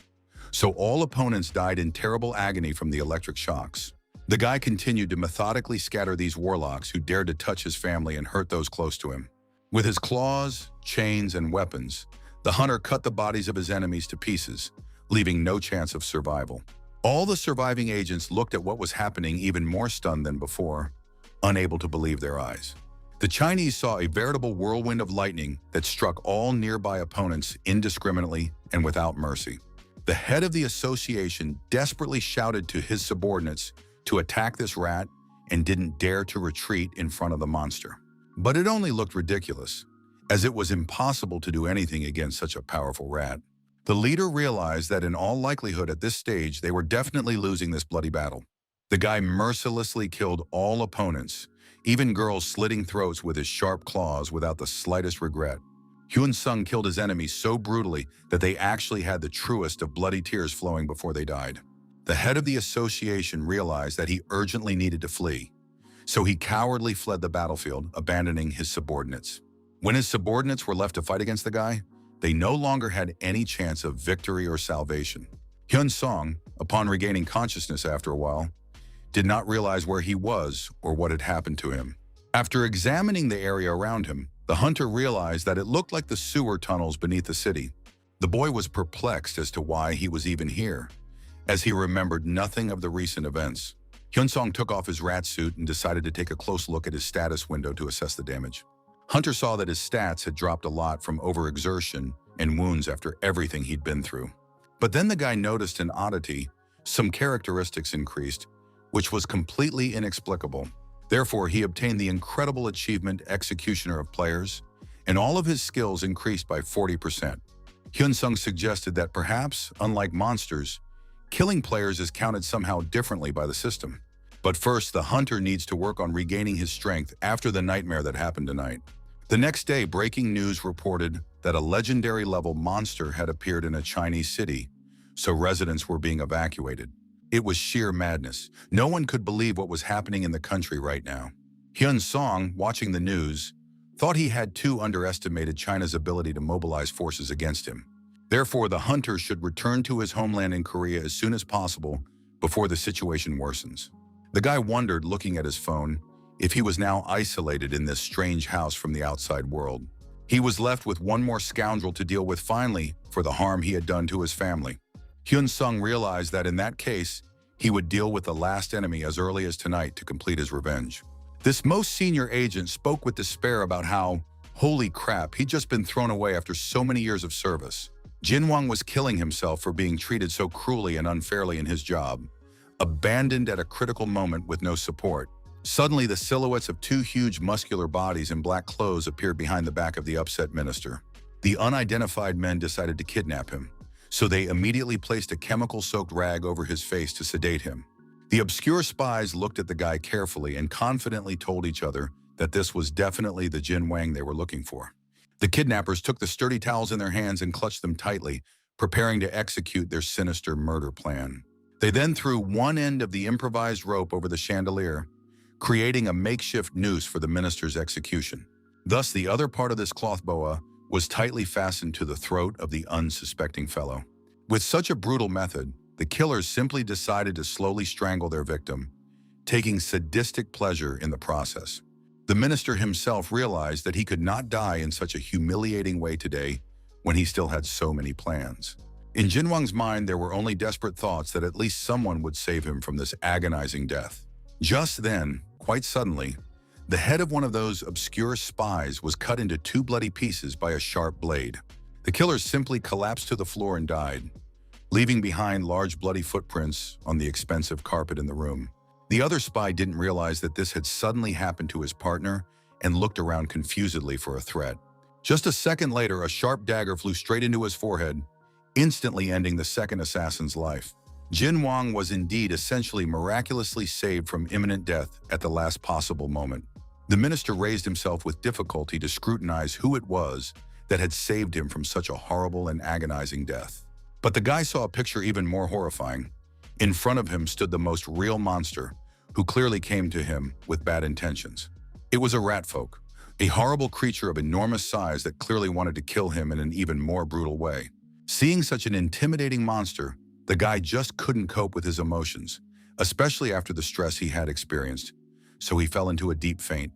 so all opponents died in terrible agony from the electric shocks. The guy continued to methodically scatter these warlocks who dared to touch his family and hurt those close to him. With his claws, chains, and weapons, the hunter cut the bodies of his enemies to pieces, leaving no chance of survival. All the surviving agents looked at what was happening even more stunned than before, unable to believe their eyes. The Chinese saw a veritable whirlwind of lightning that struck all nearby opponents indiscriminately and without mercy. The head of the association desperately shouted to his subordinates to attack this rat and didn't dare to retreat in front of the monster. But it only looked ridiculous, as it was impossible to do anything against such a powerful rat. The leader realized that in all likelihood at this stage they were definitely losing this bloody battle. The guy mercilessly killed all opponents, even girls slitting throats with his sharp claws without the slightest regret. Hyunsung killed his enemies so brutally that they actually had the truest of bloody tears flowing before they died. The head of the association realized that he urgently needed to flee, so he cowardly fled the battlefield, abandoning his subordinates. When his subordinates were left to fight against the guy, they no longer had any chance of victory or salvation. Hyunsong, upon regaining consciousness after a while, did not realize where he was or what had happened to him. After examining the area around him, the hunter realized that it looked like the sewer tunnels beneath the city. The boy was perplexed as to why he was even here, as he remembered nothing of the recent events. Hyunsong took off his rat suit and decided to take a close look at his status window to assess the damage. Hunter saw that his stats had dropped a lot from overexertion and wounds after everything he'd been through. But then the guy noticed an oddity: some characteristics increased, which was completely inexplicable. Therefore, he obtained the incredible achievement Executioner of Players, and all of his skills increased by 40%. Hyunsung suggested that perhaps, unlike monsters, killing players is counted somehow differently by the system. But first, the hunter needs to work on regaining his strength after the nightmare that happened tonight. The next day, breaking news reported that a legendary-level monster had appeared in a Chinese city, so residents were being evacuated. It was sheer madness. No one could believe what was happening in the country right now. Hyun Song, watching the news, thought he had too underestimated China's ability to mobilize forces against him. Therefore, the hunter should return to his homeland in Korea as soon as possible before the situation worsens. The guy wondered, looking at his phone, if he was now isolated in this strange house from the outside world. He was left with one more scoundrel to deal with finally for the harm he had done to his family. Hyun Sung realized that in that case, he would deal with the last enemy as early as tonight to complete his revenge. This most senior agent spoke with despair about how, holy crap, he'd just been thrown away after so many years of service. Jin Wang was killing himself for being treated so cruelly and unfairly in his job. Abandoned at a critical moment with no support. Suddenly, the silhouettes of two huge muscular bodies in black clothes appeared behind the back of the upset minister. The unidentified men decided to kidnap him, so they immediately placed a chemical-soaked rag over his face to sedate him. The obscure spies looked at the guy carefully and confidently told each other that this was definitely the Jin Wang they were looking for. The kidnappers took the sturdy towels in their hands and clutched them tightly, preparing to execute their sinister murder plan. They then threw one end of the improvised rope over the chandelier, creating a makeshift noose for the minister's execution. Thus, the other part of this cloth boa was tightly fastened to the throat of the unsuspecting fellow. With such a brutal method, the killers simply decided to slowly strangle their victim, taking sadistic pleasure in the process. The minister himself realized that he could not die in such a humiliating way today when he still had so many plans. In Jin Wang's mind, there were only desperate thoughts that at least someone would save him from this agonizing death. Just then, quite suddenly, the head of one of those obscure spies was cut into two bloody pieces by a sharp blade. The killer simply collapsed to the floor and died, leaving behind large bloody footprints on the expensive carpet in the room. The other spy didn't realize that this had suddenly happened to his partner and looked around confusedly for a threat. Just a second later, a sharp dagger flew straight into his forehead, instantly ending the second assassin's life. Jin Wang was indeed essentially miraculously saved from imminent death at the last possible moment. The minister raised himself with difficulty to scrutinize who it was that had saved him from such a horrible and agonizing death. But the guy saw a picture even more horrifying. In front of him stood the most real monster, who clearly came to him with bad intentions. It was a rat folk, a horrible creature of enormous size that clearly wanted to kill him in an even more brutal way. Seeing such an intimidating monster, the guy just couldn't cope with his emotions, especially after the stress he had experienced, so he fell into a deep faint.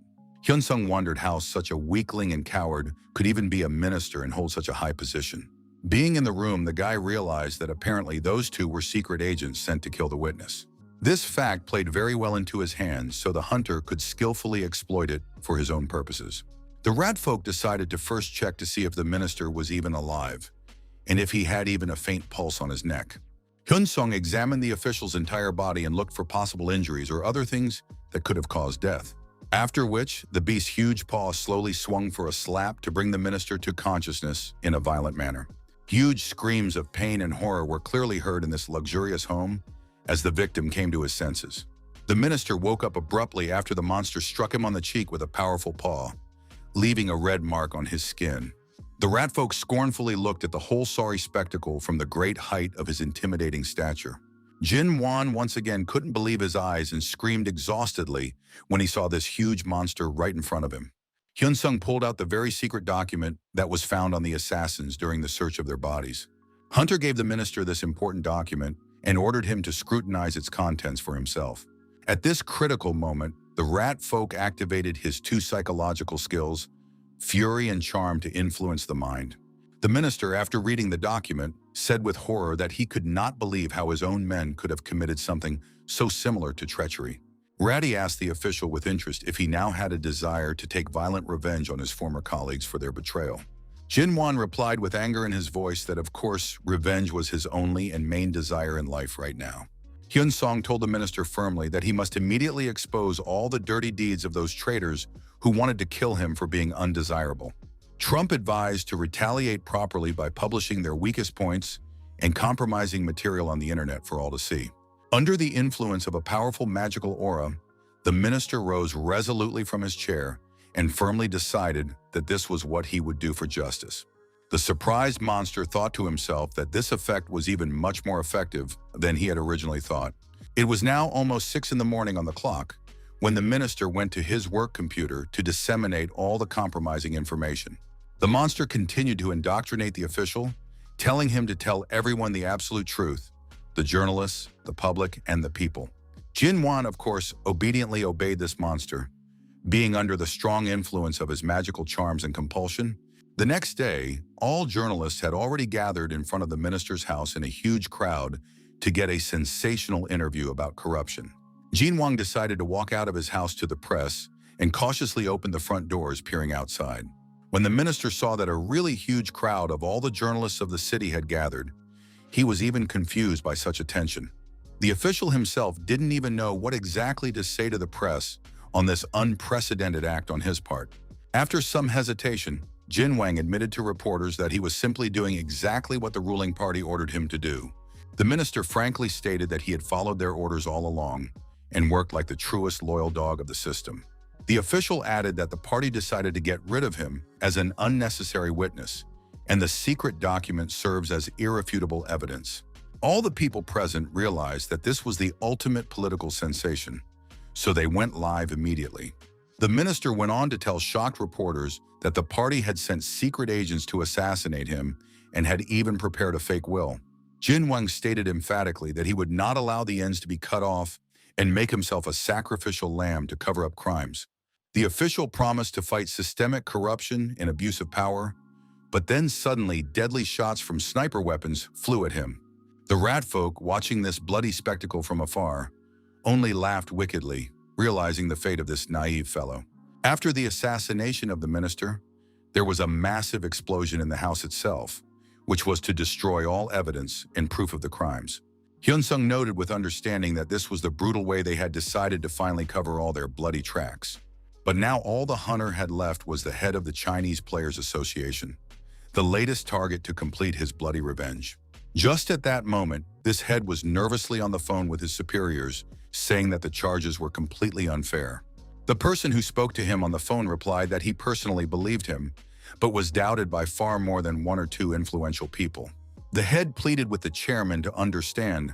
Hyun Sung wondered how such a weakling and coward could even be a minister and hold such a high position. Being in the room, the guy realized that apparently those two were secret agents sent to kill the witness. This fact played very well into his hands, so the hunter could skillfully exploit it for his own purposes. The rat folk decided to first check to see if the minister was even alive, and if he had even a faint pulse on his neck. Hyun Sung examined the official's entire body and looked for possible injuries or other things that could have caused death. After which, the beast's huge paw slowly swung for a slap to bring the minister to consciousness in a violent manner. Huge screams of pain and horror were clearly heard in this luxurious home as the victim came to his senses. The minister woke up abruptly after the monster struck him on the cheek with a powerful paw, leaving a red mark on his skin. The rat folk scornfully looked at the whole sorry spectacle from the great height of his intimidating stature. Jin Won once again couldn't believe his eyes and screamed exhaustedly when he saw this huge monster right in front of him. Hyun Sung pulled out the very secret document that was found on the assassins during the search of their bodies. Hunter gave the minister this important document and ordered him to scrutinize its contents for himself. At this critical moment, the rat folk activated his two psychological skills, fury and charm, to influence the mind. The minister, after reading the document, said with horror that he could not believe how his own men could have committed something so similar to treachery. Ratty asked the official with interest if he now had a desire to take violent revenge on his former colleagues for their betrayal. Jin Won replied with anger in his voice that of course revenge was his only and main desire in life right now. Hyun Song told the minister firmly that he must immediately expose all the dirty deeds of those traitors who wanted to kill him for being undesirable. Trump advised to retaliate properly by publishing their weakest points and compromising material on the internet for all to see. Under the influence of a powerful magical aura, the minister rose resolutely from his chair and firmly decided that this was what he would do for justice. The surprised monster thought to himself that this effect was even much more effective than he had originally thought. It was now almost 6 in the morning on the clock when the minister went to his work computer to disseminate all the compromising information. The monster continued to indoctrinate the official, telling him to tell everyone the absolute truth, the journalists, the public, and the people. Jin Wan, of course, obediently obeyed this monster, being under the strong influence of his magical charms and compulsion. The next day, all journalists had already gathered in front of the minister's house in a huge crowd to get a sensational interview about corruption. Jin Wang decided to walk out of his house to the press and cautiously opened the front doors, peering outside. When the minister saw that a really huge crowd of all the journalists of the city had gathered, he was even confused by such attention. The official himself didn't even know what exactly to say to the press on this unprecedented act on his part. After some hesitation, Jin Wang admitted to reporters that he was simply doing exactly what the ruling party ordered him to do. The minister frankly stated that he had followed their orders all along and worked like the truest loyal dog of the system. The official added that the party decided to get rid of him as an unnecessary witness, and the secret document serves as irrefutable evidence. All the people present realized that this was the ultimate political sensation, so they went live immediately. The minister went on to tell shocked reporters that the party had sent secret agents to assassinate him and had even prepared a fake will. Jin Wang stated emphatically that he would not allow the ends to be cut off and make himself a sacrificial lamb to cover up crimes. The official promised to fight systemic corruption and abuse of power, but then suddenly deadly shots from sniper weapons flew at him. The rat folk, watching this bloody spectacle from afar, only laughed wickedly, realizing the fate of this naive fellow. After the assassination of the minister, there was a massive explosion in the house itself, which was to destroy all evidence and proof of the crimes. Hyun-sung noted with understanding that this was the brutal way they had decided to finally cover all their bloody tracks. But now all the hunter had left was the head of the Chinese Players Association, the latest target to complete his bloody revenge. Just at that moment, this head was nervously on the phone with his superiors, saying that the charges were completely unfair. The person who spoke to him on the phone replied that he personally believed him, but was doubted by far more than one or two influential people. The head pleaded with the chairman to understand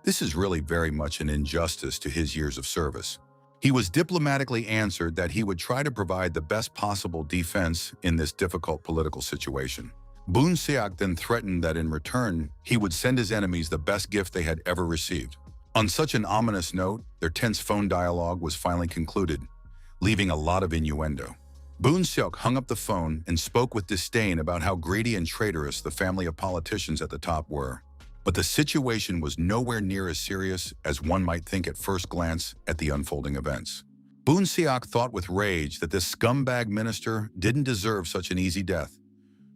this is really very much an injustice to his years of service. He was diplomatically answered that he would try to provide the best possible defense in this difficult political situation. Boon Seok then threatened that in return, he would send his enemies the best gift they had ever received. On such an ominous note, their tense phone dialogue was finally concluded, leaving a lot of innuendo. Boon Seok hung up the phone and spoke with disdain about how greedy and traitorous the family of politicians at the top were. But the situation was nowhere near as serious as one might think at first glance at the unfolding events. Boon Seok thought with rage that this scumbag minister didn't deserve such an easy death.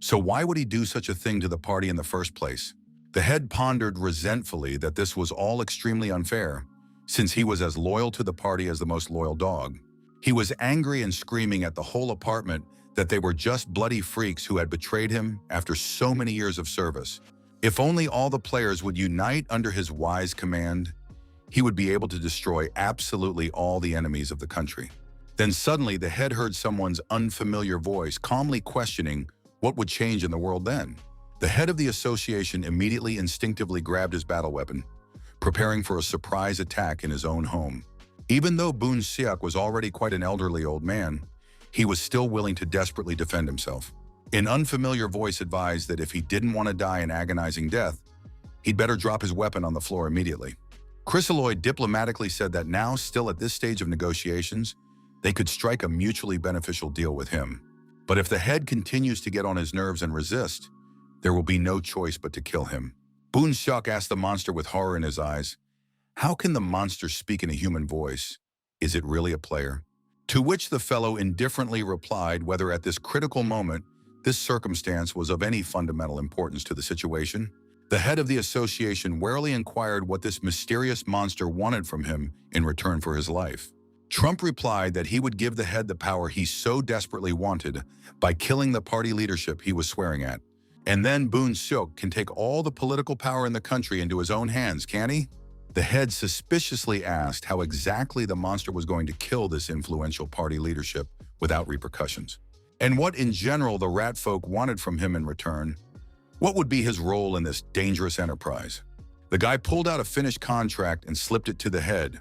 So why would he do such a thing to the party in the first place? The head pondered resentfully that this was all extremely unfair, since he was as loyal to the party as the most loyal dog. He was angry and screaming at the whole apartment that they were just bloody freaks who had betrayed him after so many years of service. If only all the players would unite under his wise command, he would be able to destroy absolutely all the enemies of the country. Then suddenly the head heard someone's unfamiliar voice calmly questioning what would change in the world then. The head of the association immediately instinctively grabbed his battle weapon, preparing for a surprise attack in his own home. Even though Boon Seok was already quite an elderly old man, he was still willing to desperately defend himself. An unfamiliar voice advised that if he didn't want to die an agonizing death, he'd better drop his weapon on the floor immediately. Chrysaloid diplomatically said that now, still at this stage of negotiations, they could strike a mutually beneficial deal with him. But if the head continues to get on his nerves and resist, there will be no choice but to kill him. Boon Seok asked the monster with horror in his eyes, "How can the monster speak in a human voice? Is it really a player?" To which the fellow indifferently replied whether at this critical moment this circumstance was of any fundamental importance to the situation. The head of the association warily inquired what this mysterious monster wanted from him in return for his life. Trump replied that he would give the head the power he so desperately wanted by killing the party leadership he was swearing at. And then Boon Seok can take all the political power in the country into his own hands, can he? The head suspiciously asked how exactly the monster was going to kill this influential party leadership without repercussions, and what in general the rat folk wanted from him in return. What would be his role in this dangerous enterprise? The guy pulled out a finished contract and slipped it to the head,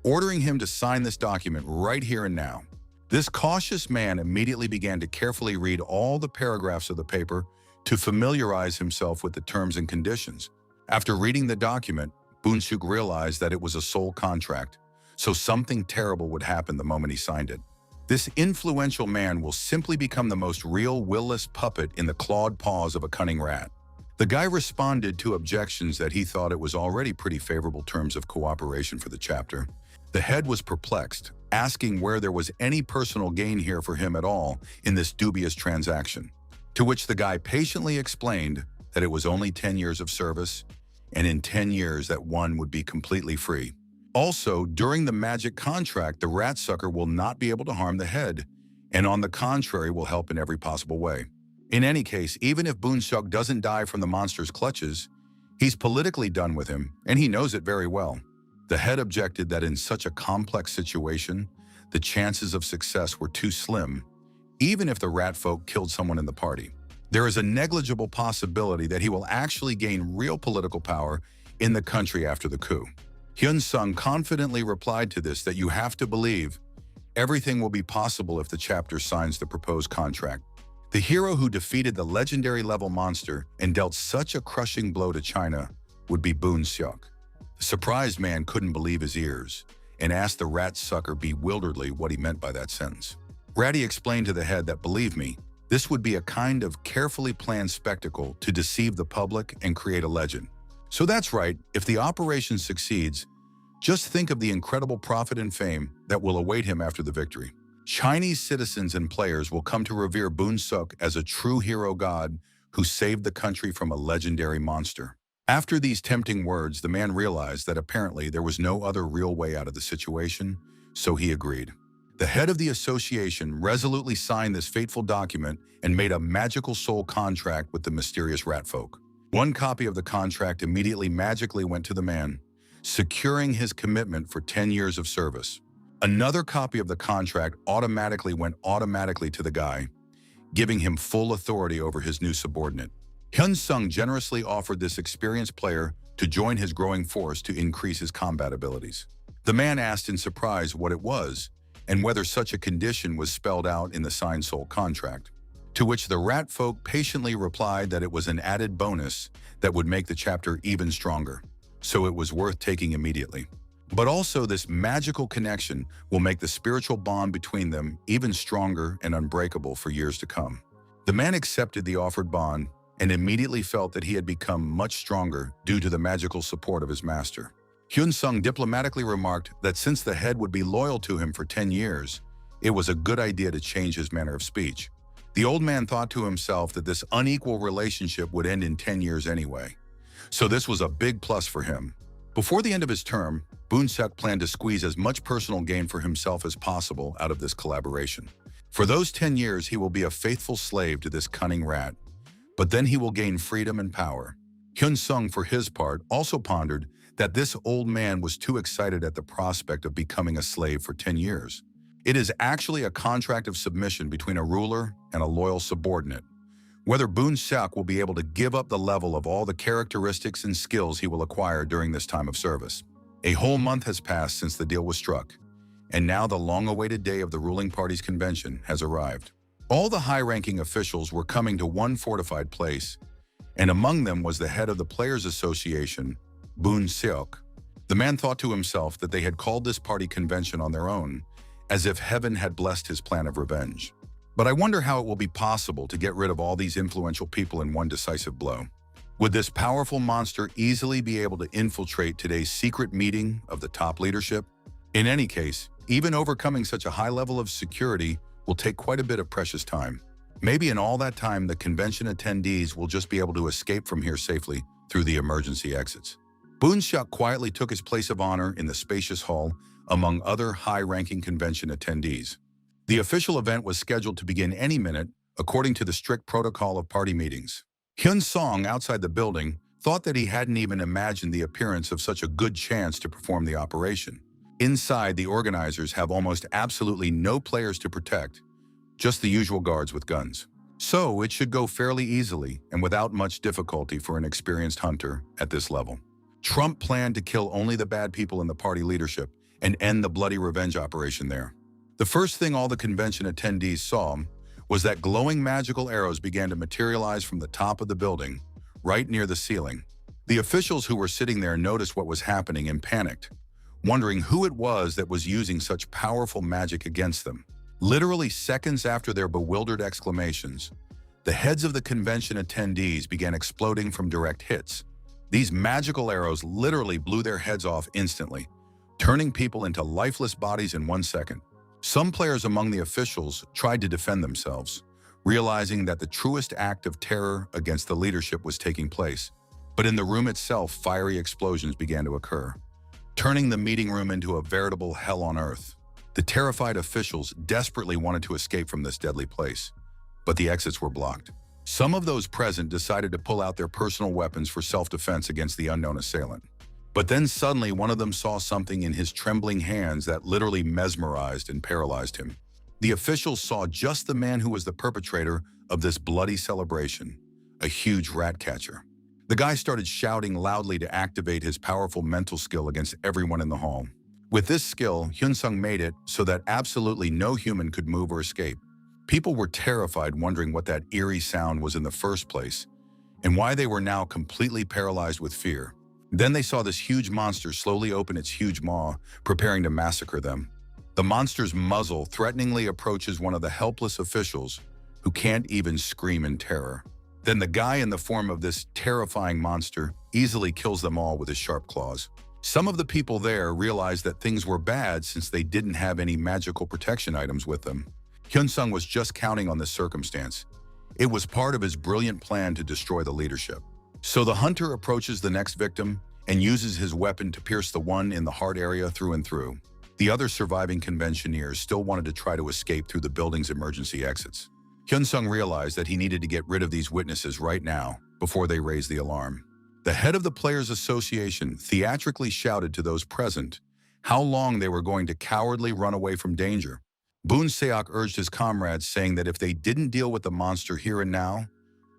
ordering him to sign this document right here and now. This cautious man immediately began to carefully read all the paragraphs of the paper to familiarize himself with the terms and conditions. After reading the document, Boon-suk realized that it was a sole contract, so something terrible would happen the moment he signed it. This influential man will simply become the most real will-less puppet in the clawed paws of a cunning rat. The guy responded to objections that he thought it was already pretty favorable terms of cooperation for the chapter. The head was perplexed, asking where there was any personal gain here for him at all in this dubious transaction. To which the guy patiently explained that it was only 10 years of service, and in 10 years that one would be completely free. Also, during the magic contract, the rat sucker will not be able to harm the head, and on the contrary will help in every possible way. In any case, even if Boon-suk doesn't die from the monster's clutches, he's politically done with him, and he knows it very well. The head objected that in such a complex situation, the chances of success were too slim, even if the rat folk killed someone in the party. There is a negligible possibility that he will actually gain real political power in the country after the coup. Hyun-sung confidently replied to this that you have to believe everything will be possible if the chapter signs the proposed contract. The hero who defeated the legendary level monster and dealt such a crushing blow to China would be Boon-suk. The surprised man couldn't believe his ears and asked the rat sucker bewilderedly what he meant by that sentence. Ratty explained to the head that, believe me, this would be a kind of carefully planned spectacle to deceive the public and create a legend. So that's right, if the operation succeeds, just think of the incredible profit and fame that will await him after the victory. Chinese citizens and players will come to revere Boon-suk as a true hero god who saved the country from a legendary monster. After these tempting words, the man realized that apparently there was no other real way out of the situation, so he agreed. The head of the association resolutely signed this fateful document and made a magical soul contract with the mysterious rat folk. One copy of the contract immediately magically went to the man, securing his commitment for 10 years of service. Another copy of the contract automatically went to the guy, giving him full authority over his new subordinate. Hyun-sung generously offered this experienced player to join his growing force to increase his combat abilities. The man asked in surprise what it was, and whether such a condition was spelled out in the signed soul contract. To which the rat folk patiently replied that it was an added bonus that would make the chapter even stronger, so it was worth taking immediately. But also this magical connection will make the spiritual bond between them even stronger and unbreakable for years to come. The man accepted the offered bond and immediately felt that he had become much stronger due to the magical support of his master. Hyun-sung diplomatically remarked that since the head would be loyal to him for 10 years, it was a good idea to change his manner of speech. The old man thought to himself that this unequal relationship would end in 10 years anyway, so this was a big plus for him. Before the end of his term, Boon-suk planned to squeeze as much personal gain for himself as possible out of this collaboration. For those 10 years, he will be a faithful slave to this cunning rat, but then he will gain freedom and power. Hyun-sung, for his part, also pondered that this old man was too excited at the prospect of becoming a slave for 10 years. It is actually a contract of submission between a ruler and a loyal subordinate. Whether Boon-suk will be able to give up the level of all the characteristics and skills he will acquire during this time of service. A whole month has passed since the deal was struck, and now the long-awaited day of the ruling party's convention has arrived. All the high-ranking officials were coming to one fortified place, and among them was the head of the Players Association, Boon-suk. The man thought to himself that they had called this party convention on their own, as if heaven had blessed his plan of revenge. But I wonder how it will be possible to get rid of all these influential people in one decisive blow. Would this powerful monster easily be able to infiltrate today's secret meeting of the top leadership? In any case, even overcoming such a high level of security will take quite a bit of precious time. Maybe in all that time, the convention attendees will just be able to escape from here safely through the emergency exits. Boon-suk quietly took his place of honor in the spacious hall among other high-ranking convention attendees. The official event was scheduled to begin any minute, according to the strict protocol of party meetings. Hyun-sung, outside the building, thought that he hadn't even imagined the appearance of such a good chance to perform the operation. Inside, the organizers have almost absolutely no players to protect, just the usual guards with guns. So it should go fairly easily and without much difficulty for an experienced hunter at this level. Trump planned to kill only the bad people in the party leadership and end the bloody revenge operation there. The first thing all the convention attendees saw was that glowing magical arrows began to materialize from the top of the building, right near the ceiling. The officials who were sitting there noticed what was happening and panicked, wondering who it was that was using such powerful magic against them. Literally seconds after their bewildered exclamations, the heads of the convention attendees began exploding from direct hits. These magical arrows literally blew their heads off instantly, turning people into lifeless bodies in 1 second. Some players among the officials tried to defend themselves, realizing that the truest act of terror against the leadership was taking place. But in the room itself, fiery explosions began to occur, turning the meeting room into a veritable hell on earth. The terrified officials desperately wanted to escape from this deadly place, but the exits were blocked. Some of those present decided to pull out their personal weapons for self-defense against the unknown assailant. But then suddenly one of them saw something in his trembling hands that literally mesmerized and paralyzed him. The officials saw just the man who was the perpetrator of this bloody celebration, a huge rat catcher. The guy started shouting loudly to activate his powerful mental skill against everyone in the hall. With this skill, Hyun-sung made it so that absolutely no human could move or escape. People were terrified, wondering what that eerie sound was in the first place, and why they were now completely paralyzed with fear. Then they saw this huge monster slowly open its huge maw, preparing to massacre them. The monster's muzzle threateningly approaches one of the helpless officials, who can't even scream in terror. Then the guy in the form of this terrifying monster easily kills them all with his sharp claws. Some of the people there realized that things were bad since they didn't have any magical protection items with them. Hyun-sung was just counting on this circumstance. It was part of his brilliant plan to destroy the leadership. So the hunter approaches the next victim and uses his weapon to pierce the one in the heart area through and through. The other surviving conventioneers still wanted to try to escape through the building's emergency exits. Hyun-sung realized that he needed to get rid of these witnesses right now before they raised the alarm. The head of the Players Association theatrically shouted to those present how long they were going to cowardly run away from danger. Boon Seok urged his comrades, saying that if they didn't deal with the monster here and now,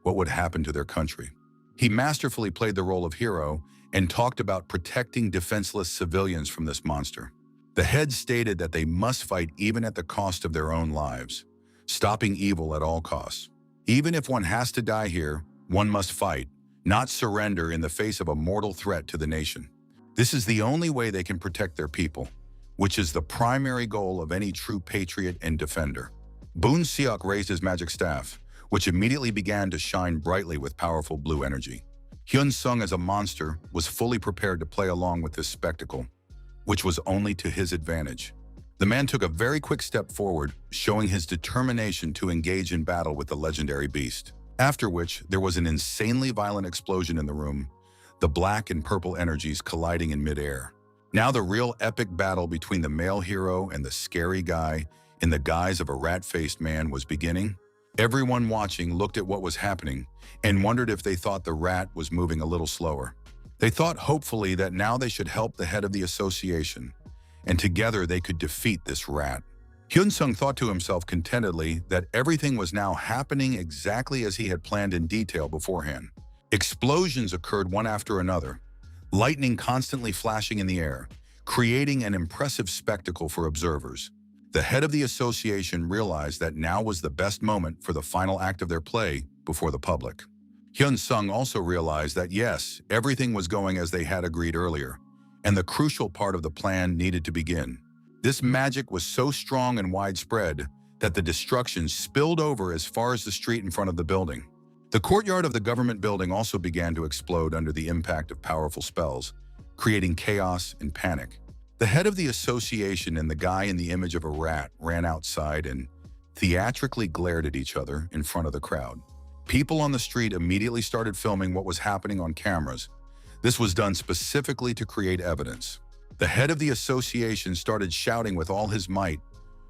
what would happen to their country? He masterfully played the role of hero and talked about protecting defenseless civilians from this monster. The head stated that they must fight even at the cost of their own lives, stopping evil at all costs. Even if one has to die here, one must fight, not surrender in the face of a mortal threat to the nation. This is the only way they can protect their people, which is the primary goal of any true patriot and defender. Boon Seok raised his magic staff, which immediately began to shine brightly with powerful blue energy. Hyun-sung, as a monster, was fully prepared to play along with this spectacle, which was only to his advantage. The man took a very quick step forward, showing his determination to engage in battle with the legendary beast. After which, there was an insanely violent explosion in the room, the black and purple energies colliding in midair. Now the real epic battle between the male hero and the scary guy in the guise of a rat-faced man was beginning. Everyone watching looked at what was happening and wondered if they thought the rat was moving a little slower. They thought hopefully that now they should help the head of the association, and together they could defeat this rat. Hyun-sung thought to himself contentedly that everything was now happening exactly as he had planned in detail beforehand. Explosions occurred one after another, lightning constantly flashing in the air, creating an impressive spectacle for observers. The head of the association realized that now was the best moment for the final act of their play before the public. Hyun-sung also realized that yes, everything was going as they had agreed earlier, and the crucial part of the plan needed to begin. This magic was so strong and widespread that the destruction spilled over as far as the street in front of the building. The courtyard of the government building also began to explode under the impact of powerful spells, creating chaos and panic. The head of the association and the guy in the image of a rat ran outside and theatrically glared at each other in front of the crowd. People on the street immediately started filming what was happening on cameras. This was done specifically to create evidence. The head of the association started shouting with all his might,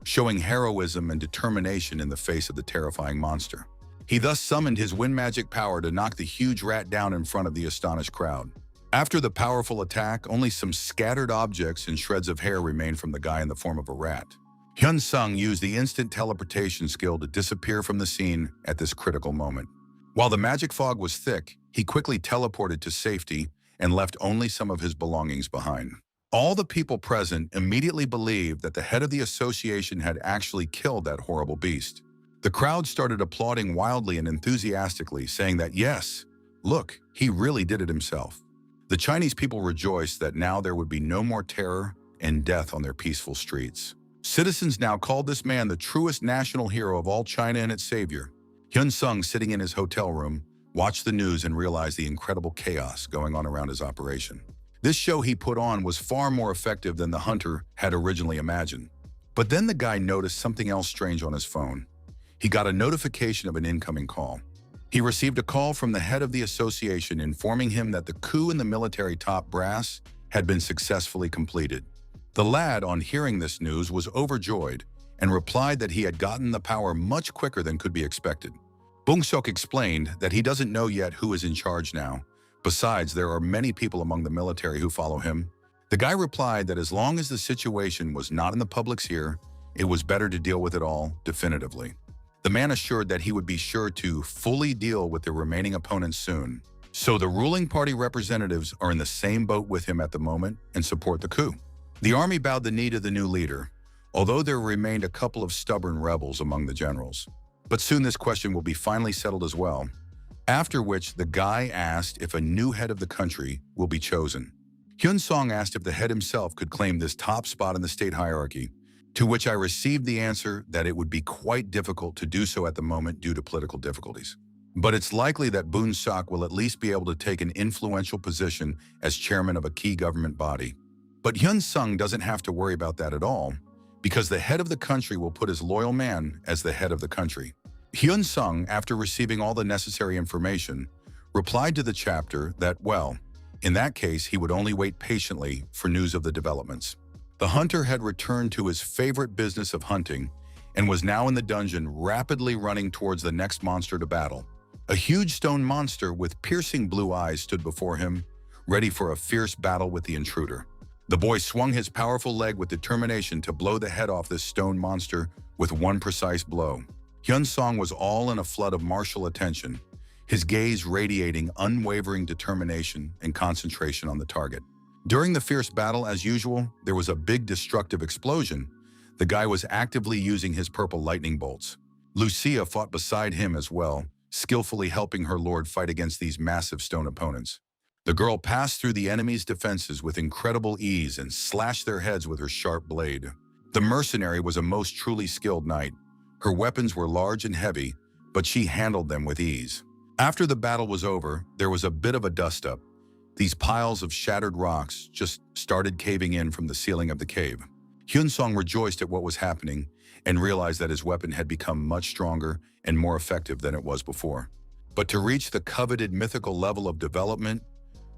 showing heroism and determination in the face of the terrifying monster. He thus summoned his wind magic power to knock the huge rat down in front of the astonished crowd. After the powerful attack, only some scattered objects and shreds of hair remained from the guy in the form of a rat. Hyun-sung used the instant teleportation skill to disappear from the scene at this critical moment. While the magic fog was thick, he quickly teleported to safety and left only some of his belongings behind. All the people present immediately believed that the head of the association had actually killed that horrible beast. The crowd started applauding wildly and enthusiastically, saying that yes, look, he really did it himself. The Chinese people rejoiced that now there would be no more terror and death on their peaceful streets. Citizens now called this man the truest national hero of all China and its savior. Hyun Sung, sitting in his hotel room, watched the news and realized the incredible chaos going on around his operation. This show he put on was far more effective than the hunter had originally imagined. But then the guy noticed something else strange on his phone. He got a notification of an incoming call. He received a call from the head of the association informing him that the coup in the military top brass had been successfully completed. The lad, on hearing this news, was overjoyed and replied that he had gotten the power much quicker than could be expected. Bung-seok explained that he doesn't know yet who is in charge now. Besides, there are many people among the military who follow him. The guy replied that as long as the situation was not in the public's ear, it was better to deal with it all definitively. The man assured that he would be sure to fully deal with the remaining opponents soon. So the ruling party representatives are in the same boat with him at the moment and support the coup. The army bowed the knee to the new leader, although there remained a couple of stubborn rebels among the generals. But soon this question will be finally settled as well, after which the guy asked if a new head of the country will be chosen. Hyun Sung asked if the head himself could claim this top spot in the state hierarchy, to which I received the answer that it would be quite difficult to do so at the moment due to political difficulties. But it's likely that Bung-seok will at least be able to take an influential position as chairman of a key government body. But Hyun Sung doesn't have to worry about that at all, because the head of the country will put his loyal man as the head of the country. Hyun Sung, after receiving all the necessary information, replied to the chapter that, well, in that case, he would only wait patiently for news of the developments. The hunter had returned to his favorite business of hunting and was now in the dungeon, rapidly running towards the next monster to battle. A huge stone monster with piercing blue eyes stood before him, ready for a fierce battle with the intruder. The boy swung his powerful leg with determination to blow the head off this stone monster with one precise blow. Hyun Sung was all in a flood of martial attention, his gaze radiating unwavering determination and concentration on the target. During the fierce battle, as usual, there was a big destructive explosion. The guy was actively using his purple lightning bolts. Lucia fought beside him as well, skillfully helping her lord fight against these massive stone opponents. The girl passed through the enemy's defenses with incredible ease and slashed their heads with her sharp blade. The mercenary was a most truly skilled knight. Her weapons were large and heavy, but she handled them with ease. After the battle was over, there was a bit of a dust-up. These piles of shattered rocks just started caving in from the ceiling of the cave. Hyun Sung rejoiced at what was happening and realized that his weapon had become much stronger and more effective than it was before. But to reach the coveted mythical level of development,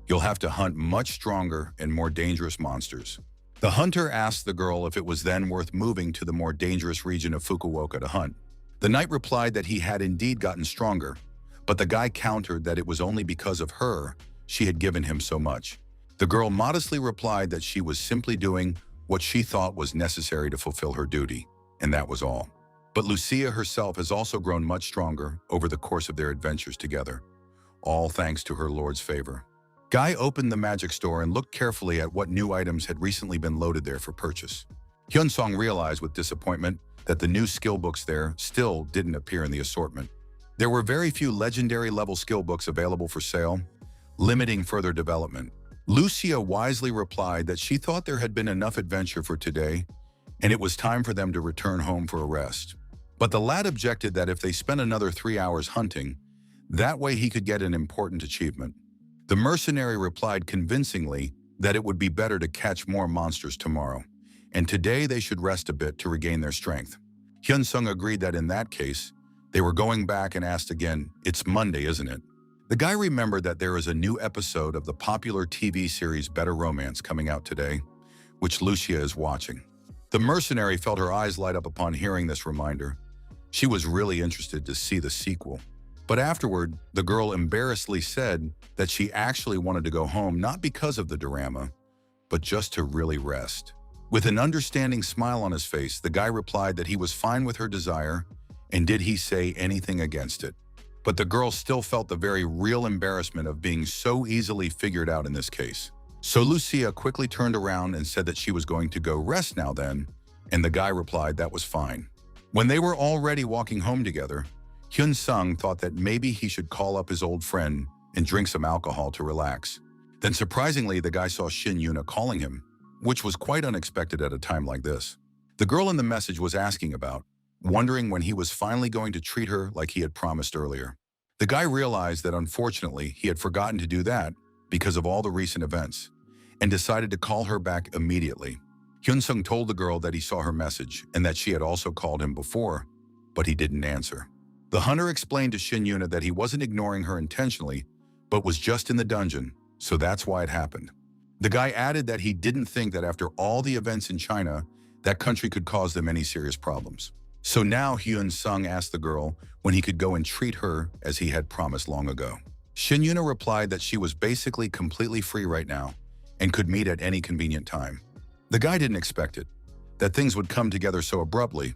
you'll have to hunt much stronger and more dangerous monsters. The hunter asked the girl if it was then worth moving to the more dangerous region of Fukuoka to hunt. The knight replied that he had indeed gotten stronger, but the guy countered that it was only because of her she had given him so much. The girl modestly replied that she was simply doing what she thought was necessary to fulfill her duty, and that was all. But Lucia herself has also grown much stronger over the course of their adventures together, all thanks to her lord's favor. Guy opened the magic store and looked carefully at what new items had recently been loaded there for purchase. Hyun Sung realized with disappointment that the new skill books there still didn't appear in the assortment. There were very few legendary level skill books available for sale, limiting further development. Lucia wisely replied that she thought there had been enough adventure for today, and it was time for them to return home for a rest. But the lad objected that if they spent another 3 hours hunting, that way he could get an important achievement. The mercenary replied convincingly that it would be better to catch more monsters tomorrow, and today they should rest a bit to regain their strength. Hyun Sung agreed that in that case, they were going back and asked again, "It's Monday, isn't it?" The guy remembered that there is a new episode of the popular TV series Better Romance coming out today, which Lucia is watching. The mercenary felt her eyes light up upon hearing this reminder. She was really interested to see the sequel. But afterward, the girl embarrassedly said that she actually wanted to go home not because of the drama, but just to really rest. With an understanding smile on his face, the guy replied that he was fine with her desire, and did he say anything against it? But the girl still felt the very real embarrassment of being so easily figured out in this case. So Lucia quickly turned around and said that she was going to go rest now then, and the guy replied that was fine. When they were already walking home together, Hyun-sung thought that maybe he should call up his old friend and drink some alcohol to relax. Then surprisingly, the guy saw Shin Yuna calling him, which was quite unexpected at a time like this. The girl in the message was asking about, wondering when he was finally going to treat her like he had promised earlier. The guy realized that unfortunately he had forgotten to do that because of all the recent events, and decided to call her back immediately. Hyun-sung told the girl that he saw her message and that she had also called him before, but he didn't answer. The hunter explained to Shin Yuna that he wasn't ignoring her intentionally, but was just in the dungeon, so that's why it happened. The guy added that he didn't think that after all the events in China, that country could cause them any serious problems. So now Hyun-sung asked the girl when he could go and treat her as he had promised long ago. Shin Yuna replied that she was basically completely free right now and could meet at any convenient time. The guy didn't expect it, that things would come together so abruptly,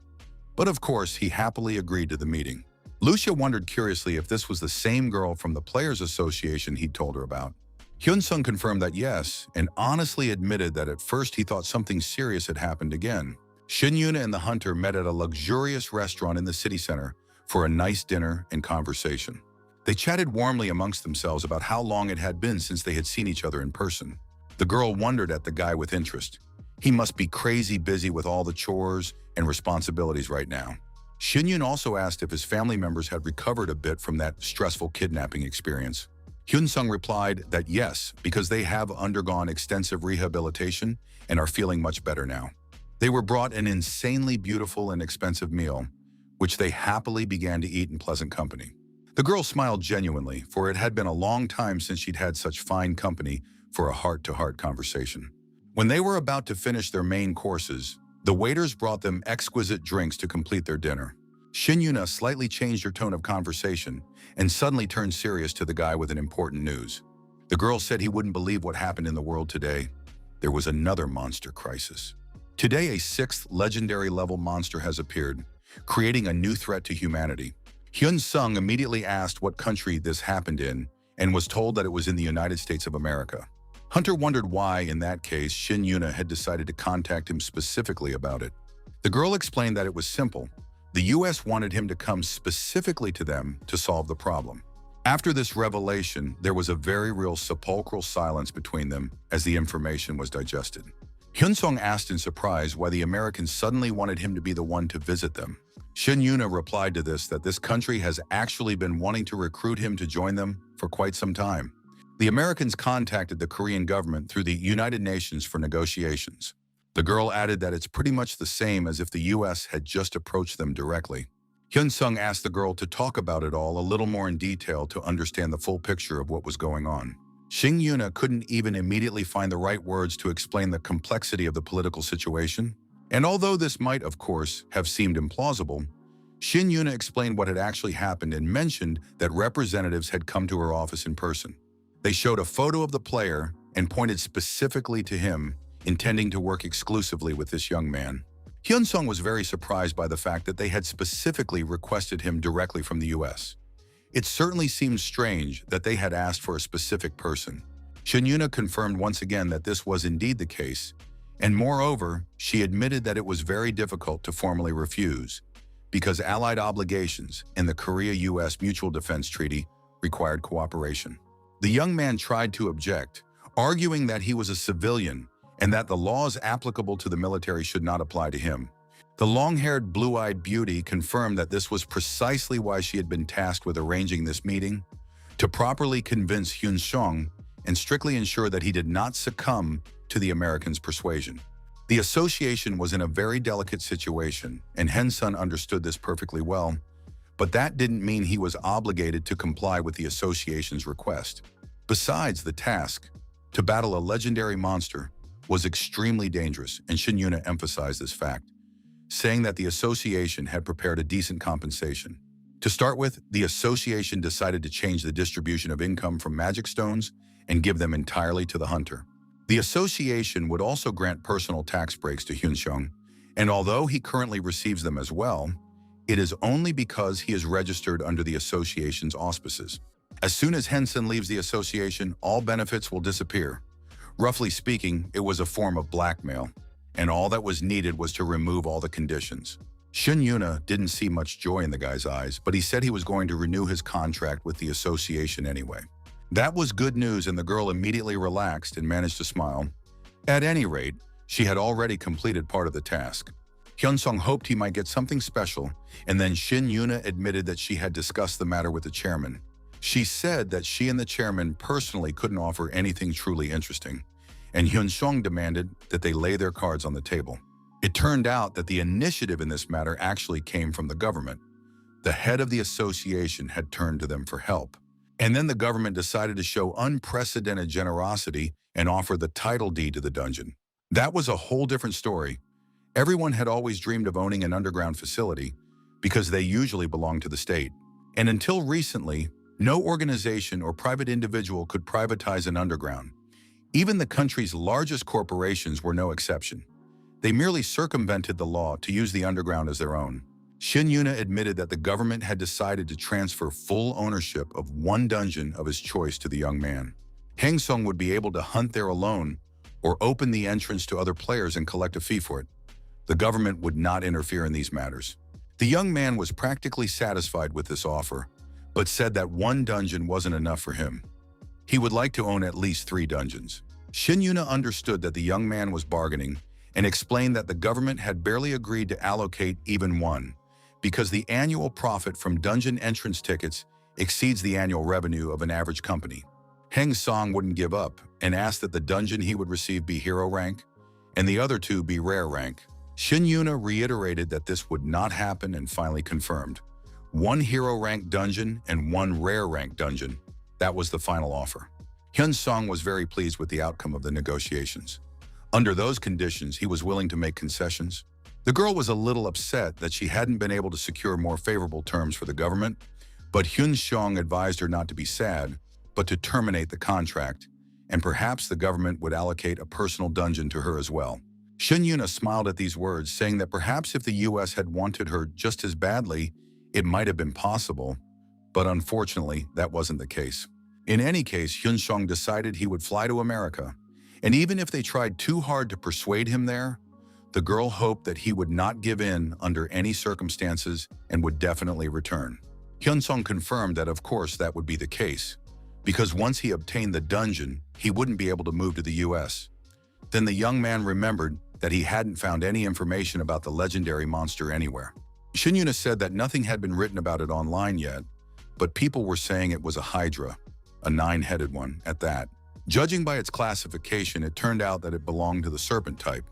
but of course he happily agreed to the meeting. Lucia wondered curiously if this was the same girl from the Players Association he'd told her about. Hyun-sung confirmed that yes, and honestly admitted that at first he thought something serious had happened again. Shin Yuna and the hunter met at a luxurious restaurant in the city center for a nice dinner and conversation. They chatted warmly amongst themselves about how long it had been since they had seen each other in person. The girl wondered at the guy with interest. He must be crazy busy with all the chores and responsibilities right now. Shin Yun also asked if his family members had recovered a bit from that stressful kidnapping experience. Hyun-sung replied that yes, because they have undergone extensive rehabilitation and are feeling much better now. They were brought an insanely beautiful and expensive meal, which they happily began to eat in pleasant company. The girl smiled genuinely, for it had been a long time since she'd had such fine company for a heart-to-heart conversation. When they were about to finish their main courses, the waiters brought them exquisite drinks to complete their dinner. Shin Yuna slightly changed her tone of conversation and suddenly turned serious to the guy with an important news. The girl said he wouldn't believe what happened in the world today. There was another monster crisis. Today, a 6th legendary level monster has appeared, creating a new threat to humanity. Hyun-sung immediately asked what country this happened in and was told that it was in the United States of America. Hunter wondered why, in that case, Shin Yuna had decided to contact him specifically about it. The girl explained that it was simple. The US wanted him to come specifically to them to solve the problem. After this revelation, there was a very real sepulchral silence between them as the information was digested. Hyun-sung asked in surprise why the Americans suddenly wanted him to be the one to visit them. Shin Yuna replied to this that this country has actually been wanting to recruit him to join them for quite some time. The Americans contacted the Korean government through the United Nations for negotiations. The girl added that it's pretty much the same as if the US had just approached them directly. Hyun-sung asked the girl to talk about it all a little more in detail to understand the full picture of what was going on. Shin Yuna couldn't even immediately find the right words to explain the complexity of the political situation. And although this might, of course, have seemed implausible, Shin Yuna explained what had actually happened and mentioned that representatives had come to her office in person. They showed a photo of the player and pointed specifically to him, intending to work exclusively with this young man. Hyun-sung was very surprised by the fact that they had specifically requested him directly from the US. It certainly seemed strange that they had asked for a specific person. Shin Yuna confirmed once again that this was indeed the case, and moreover, she admitted that it was very difficult to formally refuse, because allied obligations and the Korea-US Mutual Defense Treaty required cooperation. The young man tried to object, arguing that he was a civilian and that the laws applicable to the military should not apply to him. The long-haired, blue-eyed beauty confirmed that this was precisely why she had been tasked with arranging this meeting, to properly convince Hyun-sung and strictly ensure that he did not succumb to the Americans' persuasion. The association was in a very delicate situation, and Hyun-sung understood this perfectly well, but that didn't mean he was obligated to comply with the association's request. Besides, the task, to battle a legendary monster, was extremely dangerous, and Shin Yuna emphasized this fact, saying that the association had prepared a decent compensation. To start with, the association decided to change the distribution of income from magic stones and give them entirely to the hunter. The association would also grant personal tax breaks to Hyun-sung, and although he currently receives them as well, it is only because he is registered under the association's auspices. As soon as Henson leaves the association, all benefits will disappear. Roughly speaking, it was a form of blackmail, and all that was needed was to remove all the conditions. Shin Yuna didn't see much joy in the guy's eyes, but he said he was going to renew his contract with the association anyway. That was good news, and the girl immediately relaxed and managed to smile. At any rate, she had already completed part of the task. Hyun-sung hoped he might get something special, and then Shin Yuna admitted that she had discussed the matter with the chairman. She said that she and the chairman personally couldn't offer anything truly interesting, and Hyun-sung demanded that they lay their cards on the table. It turned out that the initiative in this matter actually came from the government. The head of the association had turned to them for help. And then the government decided to show unprecedented generosity and offer the title deed to the dungeon. That was a whole different story. Everyone had always dreamed of owning an underground facility because they usually belonged to the state. And until recently, no organization or private individual could privatize an underground. Even the country's largest corporations were no exception. They merely circumvented the law to use the underground as their own. Shin Yuna admitted that the government had decided to transfer full ownership of one dungeon of his choice to the young man. Hangsung would be able to hunt there alone or open the entrance to other players and collect a fee for it. The government would not interfere in these matters. The young man was practically satisfied with this offer, but said that one dungeon wasn't enough for him. He would like to own at least 3 dungeons. Shin Yuna understood that the young man was bargaining and explained that the government had barely agreed to allocate even one, because the annual profit from dungeon entrance tickets exceeds the annual revenue of an average company. Heng Song wouldn't give up and asked that the dungeon he would receive be hero rank and the other 2 be rare rank. Shin Yuna reiterated that this would not happen and finally confirmed. 1 hero rank dungeon and 1 rare rank dungeon. That was the final offer. Hyun Song was very pleased with the outcome of the negotiations. Under those conditions, he was willing to make concessions. The girl was a little upset that she hadn't been able to secure more favorable terms for the government, but Hyun Song advised her not to be sad, but to terminate the contract, and perhaps the government would allocate a personal dungeon to her as well. Shin Yuna smiled at these words, saying that perhaps if the US had wanted her just as badly, it might have been possible, but unfortunately, that wasn't the case. In any case, Hyun Song decided he would fly to America, and even if they tried too hard to persuade him there, the girl hoped that he would not give in under any circumstances and would definitely return. Hyun Song confirmed that of course that would be the case, because once he obtained the dungeon, he wouldn't be able to move to the US. Then the young man remembered that he hadn't found any information about the legendary monster anywhere. Shin Yuna said that nothing had been written about it online yet, but people were saying it was a hydra, a 9-headed one at that. Judging by its classification, it turned out that it belonged to the serpent type.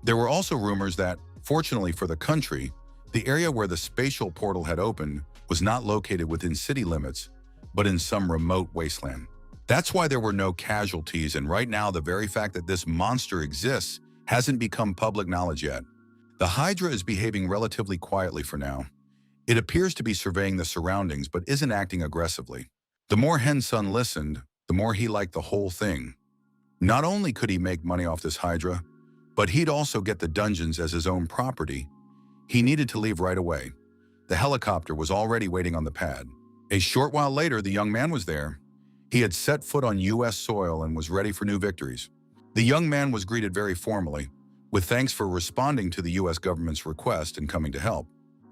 There were also rumors that, fortunately for the country, the area where the spatial portal had opened was not located within city limits, but in some remote wasteland. That's why there were no casualties, and right now the very fact that this monster exists hasn't become public knowledge yet. The Hydra is behaving relatively quietly for now. It appears to be surveying the surroundings but isn't acting aggressively. The more Hen-sun listened, the more he liked the whole thing. Not only could he make money off this Hydra, but he'd also get the dungeons as his own property. He needed to leave right away. The helicopter was already waiting on the pad. A short while later, the young man was there. He had set foot on US soil and was ready for new victories. The young man was greeted very formally, with thanks for responding to the US government's request and coming to help.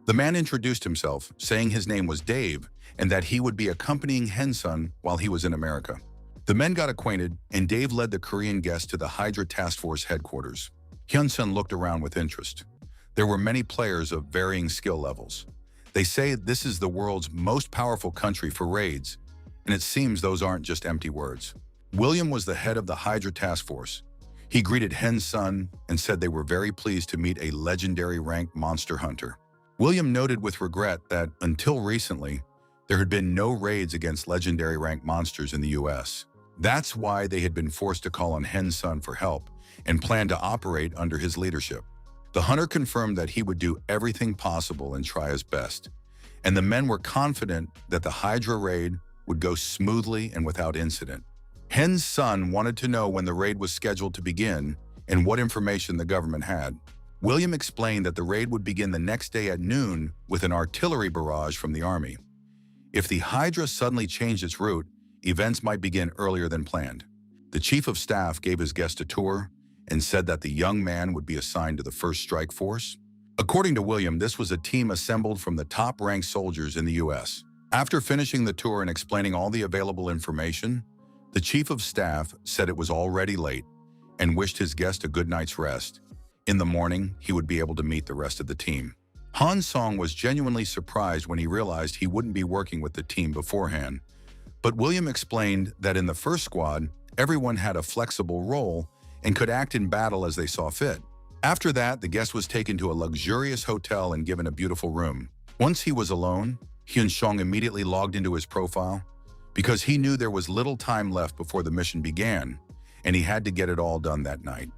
The man introduced himself, saying his name was Dave and that he would be accompanying Hen-sun while he was in America. The men got acquainted, and Dave led the Korean guest to the Hydra Task Force headquarters. Hyun-sun looked around with interest. There were many players of varying skill levels. They say this is the world's most powerful country for raids, and it seems those aren't just empty words. William was the head of the Hydra Task Force. He greeted Hen-sun and said they were very pleased to meet a legendary ranked monster hunter. William noted with regret that, until recently, there had been no raids against legendary ranked monsters in the US. That's why they had been forced to call on Hen-sun for help and planned to operate under his leadership. The hunter confirmed that he would do everything possible and try his best, and the men were confident that the Hydra raid would go smoothly and without incident. Hen-sun wanted to know when the raid was scheduled to begin and what information the government had. William explained that the raid would begin the next day at noon with an artillery barrage from the army. If the Hydra suddenly changed its route, events might begin earlier than planned. The chief of staff gave his guest a tour and said that the young man would be assigned to the First Strike Force. According to William, this was a team assembled from the top-ranked soldiers in the U.S. After finishing the tour and explaining all the available information, the chief of staff said it was already late and wished his guest a good night's rest. In the morning, he would be able to meet the rest of the team. Han Song was genuinely surprised when he realized he wouldn't be working with the team beforehand. But William explained that in the first squad, everyone had a flexible role and could act in battle as they saw fit. After that, the guest was taken to a luxurious hotel and given a beautiful room. Once he was alone, Hyun Song immediately logged into his profile because he knew there was little time left before the mission began, and he had to get it all done that night.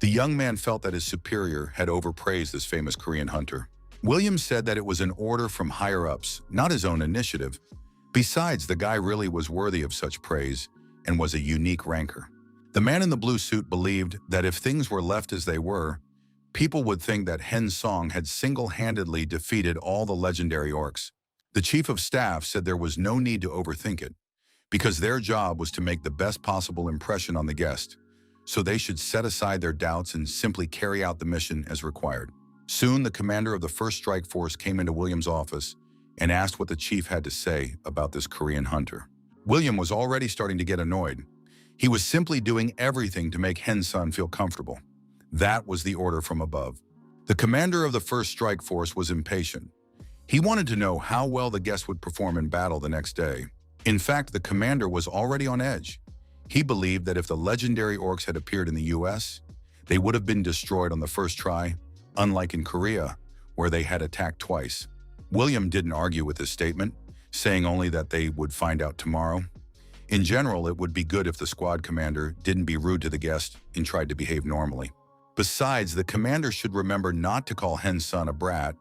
The young man felt that his superior had overpraised this famous Korean hunter. William said that it was an order from higher-ups, not his own initiative. Besides, the guy really was worthy of such praise and was a unique ranker. The man in the blue suit believed that if things were left as they were, people would think that Hen Song had single-handedly defeated all the legendary orcs. The chief of staff said there was no need to overthink it, because their job was to make the best possible impression on the guest, so they should set aside their doubts and simply carry out the mission as required. Soon, the commander of the First Strike Force came into William's office and asked what the chief had to say about this Korean hunter. William was already starting to get annoyed. He was simply doing everything to make Hen Sun feel comfortable. That was the order from above. The commander of the First Strike Force was impatient. He wanted to know how well the guest would perform in battle the next day. In fact, the commander was already on edge. He believed that if the legendary orcs had appeared in the US, they would have been destroyed on the first try, unlike in Korea, where they had attacked twice. William didn't argue with this statement, saying only that they would find out tomorrow. In general, it would be good if the squad commander didn't be rude to the guest and tried to behave normally. Besides, the commander should remember not to call Hen Sun a brat,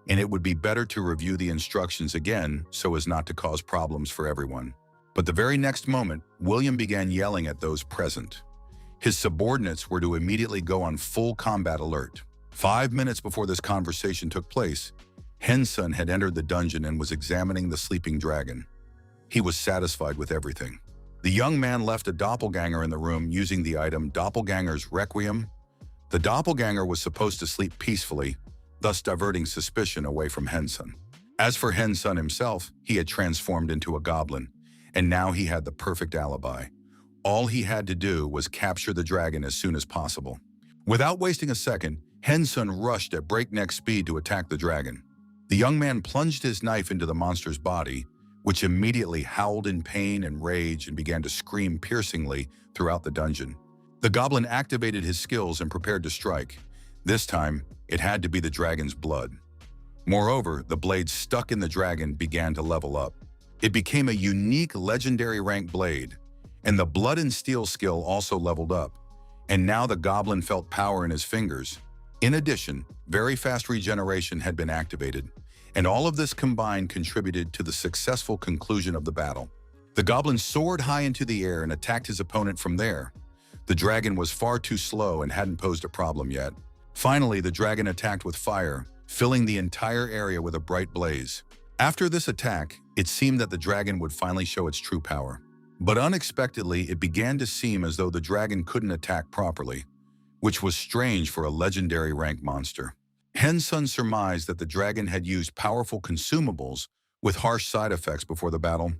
and it would be better to review the instructions again so as not to cause problems for everyone. But the very next moment, William began yelling at those present. His subordinates were to immediately go on full combat alert. 5 minutes before this conversation took place, Hen Sun had entered the dungeon and was examining the sleeping dragon. He was satisfied with everything. The young man left a doppelganger in the room using the item Doppelganger's Requiem. The doppelganger was supposed to sleep peacefully, thus diverting suspicion away from Hen Sun. As for Hen Sun himself, he had transformed into a goblin, and now he had the perfect alibi. All he had to do was capture the dragon as soon as possible. Without wasting a second, Hen Sun rushed at breakneck speed to attack the dragon. The young man plunged his knife into the monster's body, which immediately howled in pain and rage and began to scream piercingly throughout the dungeon. The goblin activated his skills and prepared to strike. This time, it had to be the dragon's blood. Moreover, the blade stuck in the dragon began to level up. It became a unique legendary rank blade, and the blood and steel skill also leveled up, and now the goblin felt power in his fingers. In addition, very fast regeneration had been activated, and all of this combined contributed to the successful conclusion of the battle. The goblin soared high into the air and attacked his opponent from there. The dragon was far too slow and hadn't posed a problem yet. Finally, the dragon attacked with fire, filling the entire area with a bright blaze. After this attack, it seemed that the dragon would finally show its true power. But unexpectedly, it began to seem as though the dragon couldn't attack properly, which was strange for a legendary rank monster. Hen Sun surmised that the dragon had used powerful consumables with harsh side effects before the battle,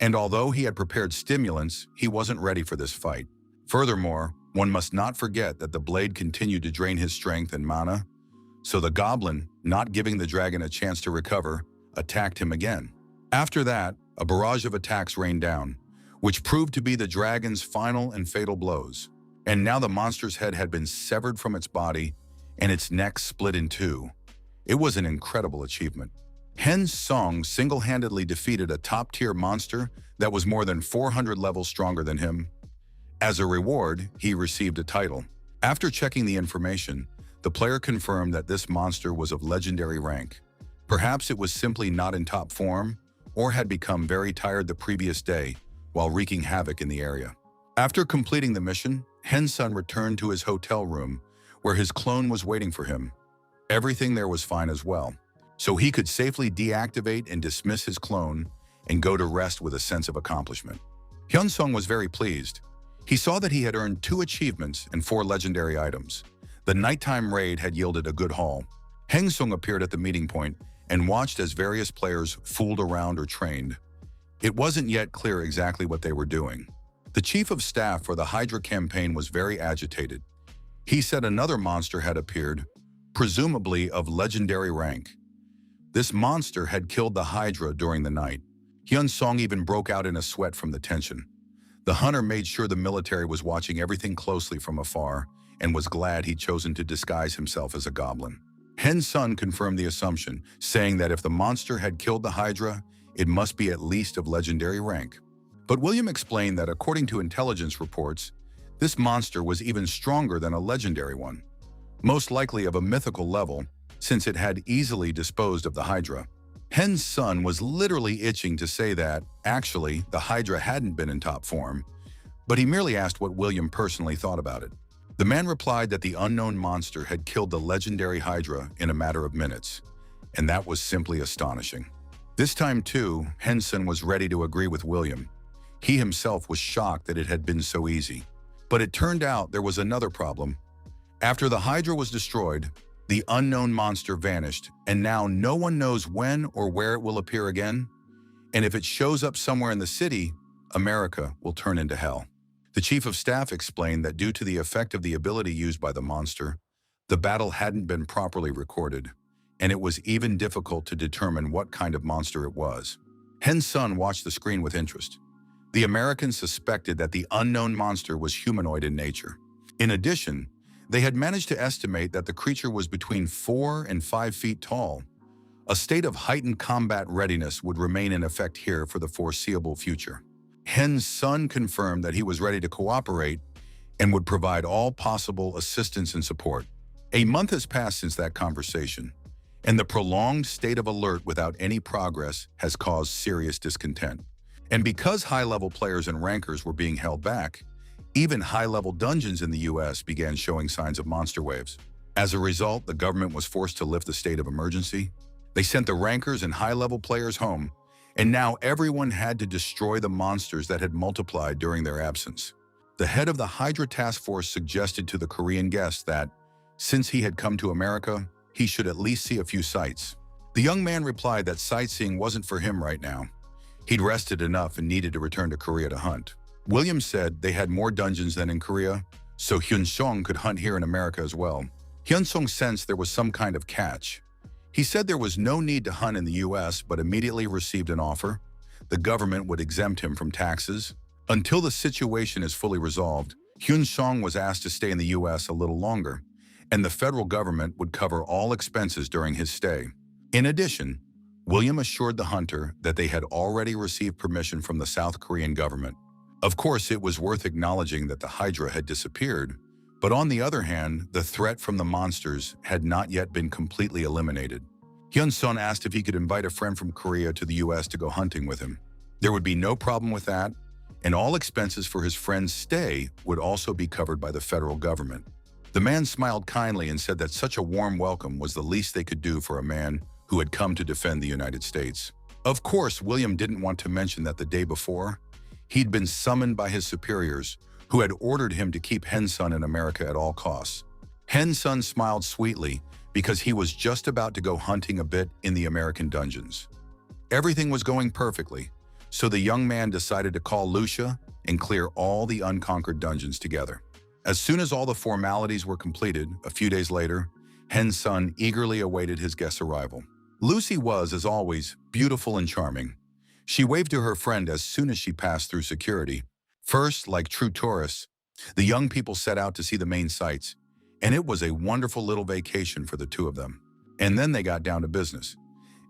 and although he had prepared stimulants, he wasn't ready for this fight. Furthermore, one must not forget that the blade continued to drain his strength and mana, so the goblin, not giving the dragon a chance to recover, attacked him again. After that, a barrage of attacks rained down, which proved to be the dragon's final and fatal blows. And now the monster's head had been severed from its body and its neck split in two. It was an incredible achievement. Hen Song single-handedly defeated a top-tier monster that was more than 400 levels stronger than him. As a reward, he received a title. After checking the information, the player confirmed that this monster was of legendary rank. Perhaps it was simply not in top form, or had become very tired the previous day while wreaking havoc in the area. After completing the mission, Hen Sun returned to his hotel room, where his clone was waiting for him. Everything there was fine as well, so he could safely deactivate and dismiss his clone and go to rest with a sense of accomplishment. Hyun-sung was very pleased. He saw that he had earned 2 achievements and 4 legendary items. The nighttime raid had yielded a good haul. Haeng-sung appeared at the meeting point and watched as various players fooled around or trained. It wasn't yet clear exactly what they were doing. The chief of staff for the Hydra campaign was very agitated. He said another monster had appeared, presumably of legendary rank. This monster had killed the Hydra during the night. Hyun-sung even broke out in a sweat from the tension. The hunter made sure the military was watching everything closely from afar and was glad he'd chosen to disguise himself as a goblin. Hen-sun confirmed the assumption, saying that if the monster had killed the Hydra, it must be at least of legendary rank. But William explained that according to intelligence reports, this monster was even stronger than a legendary one, most likely of a mythical level, since it had easily disposed of the Hydra. Hen's son was literally itching to say that, actually, the Hydra hadn't been in top form, but he merely asked what William personally thought about it. The man replied that the unknown monster had killed the legendary Hydra in a matter of minutes, and that was simply astonishing. This time too, Henson was ready to agree with William. He himself was shocked that it had been so easy. But it turned out there was another problem. After the Hydra was destroyed, the unknown monster vanished, and now no one knows when or where it will appear again. And if it shows up somewhere in the city, America will turn into hell. The chief of staff explained that due to the effect of the ability used by the monster, the battle hadn't been properly recorded, and it was even difficult to determine what kind of monster it was. Hen's son watched the screen with interest. The Americans suspected that the unknown monster was humanoid in nature. In addition, they had managed to estimate that the creature was between 4 and 5 feet tall. A state of heightened combat readiness would remain in effect here for the foreseeable future. Hen's son confirmed that he was ready to cooperate and would provide all possible assistance and support. A month has passed since that conversation, and the prolonged state of alert without any progress has caused serious discontent. And because high-level players and rankers were being held back, even high-level dungeons in the US began showing signs of monster waves. As a result, the government was forced to lift the state of emergency. They sent the rankers and high-level players home, and now everyone had to destroy the monsters that had multiplied during their absence. The head of the Hydra task force suggested to the Korean guest that, since he had come to America, he should at least see a few sights. The young man replied that sightseeing wasn't for him right now. He'd rested enough and needed to return to Korea to hunt. William said they had more dungeons than in Korea, so Hyun-sung could hunt here in America as well. Hyun-sung sensed there was some kind of catch. He said there was no need to hunt in the US, but immediately received an offer. The government would exempt him from taxes. Until the situation is fully resolved, Hyun-sung was asked to stay in the US a little longer, and the federal government would cover all expenses during his stay. In addition, William assured the hunter that they had already received permission from the South Korean government. Of course, it was worth acknowledging that the Hydra had disappeared, but on the other hand, the threat from the monsters had not yet been completely eliminated. Hyun-sung asked if he could invite a friend from Korea to the US to go hunting with him. There would be no problem with that, and all expenses for his friend's stay would also be covered by the federal government. The man smiled kindly and said that such a warm welcome was the least they could do for a man who had come to defend the United States. Of course, William didn't want to mention that the day before, he'd been summoned by his superiors, who had ordered him to keep Hensun in America at all costs. Hensun smiled sweetly because he was just about to go hunting a bit in the American dungeons. Everything was going perfectly, so the young man decided to call Lucia and clear all the unconquered dungeons together. As soon as all the formalities were completed, a few days later, Hensun eagerly awaited his guest's arrival. Lucy was, as always, beautiful and charming. She waved to her friend as soon as she passed through security. First, like true tourists, the young people set out to see the main sights, and it was a wonderful little vacation for the two of them. And then they got down to business,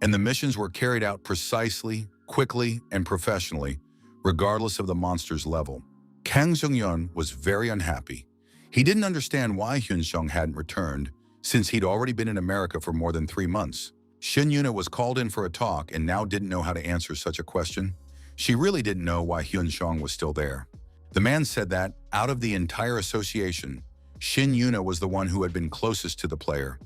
and the missions were carried out precisely, quickly, and professionally, regardless of the monster's level. Kang Seung-yeon was very unhappy. He didn't understand why Hyun-sung hadn't returned, since he'd already been in America for more than 3 months. Shin Yuna was called in for a talk and now didn't know how to answer such a question. She really didn't know why Hyun-sung was still there. The man said that, out of the entire association, Shin Yuna was the one who had been closest to the player.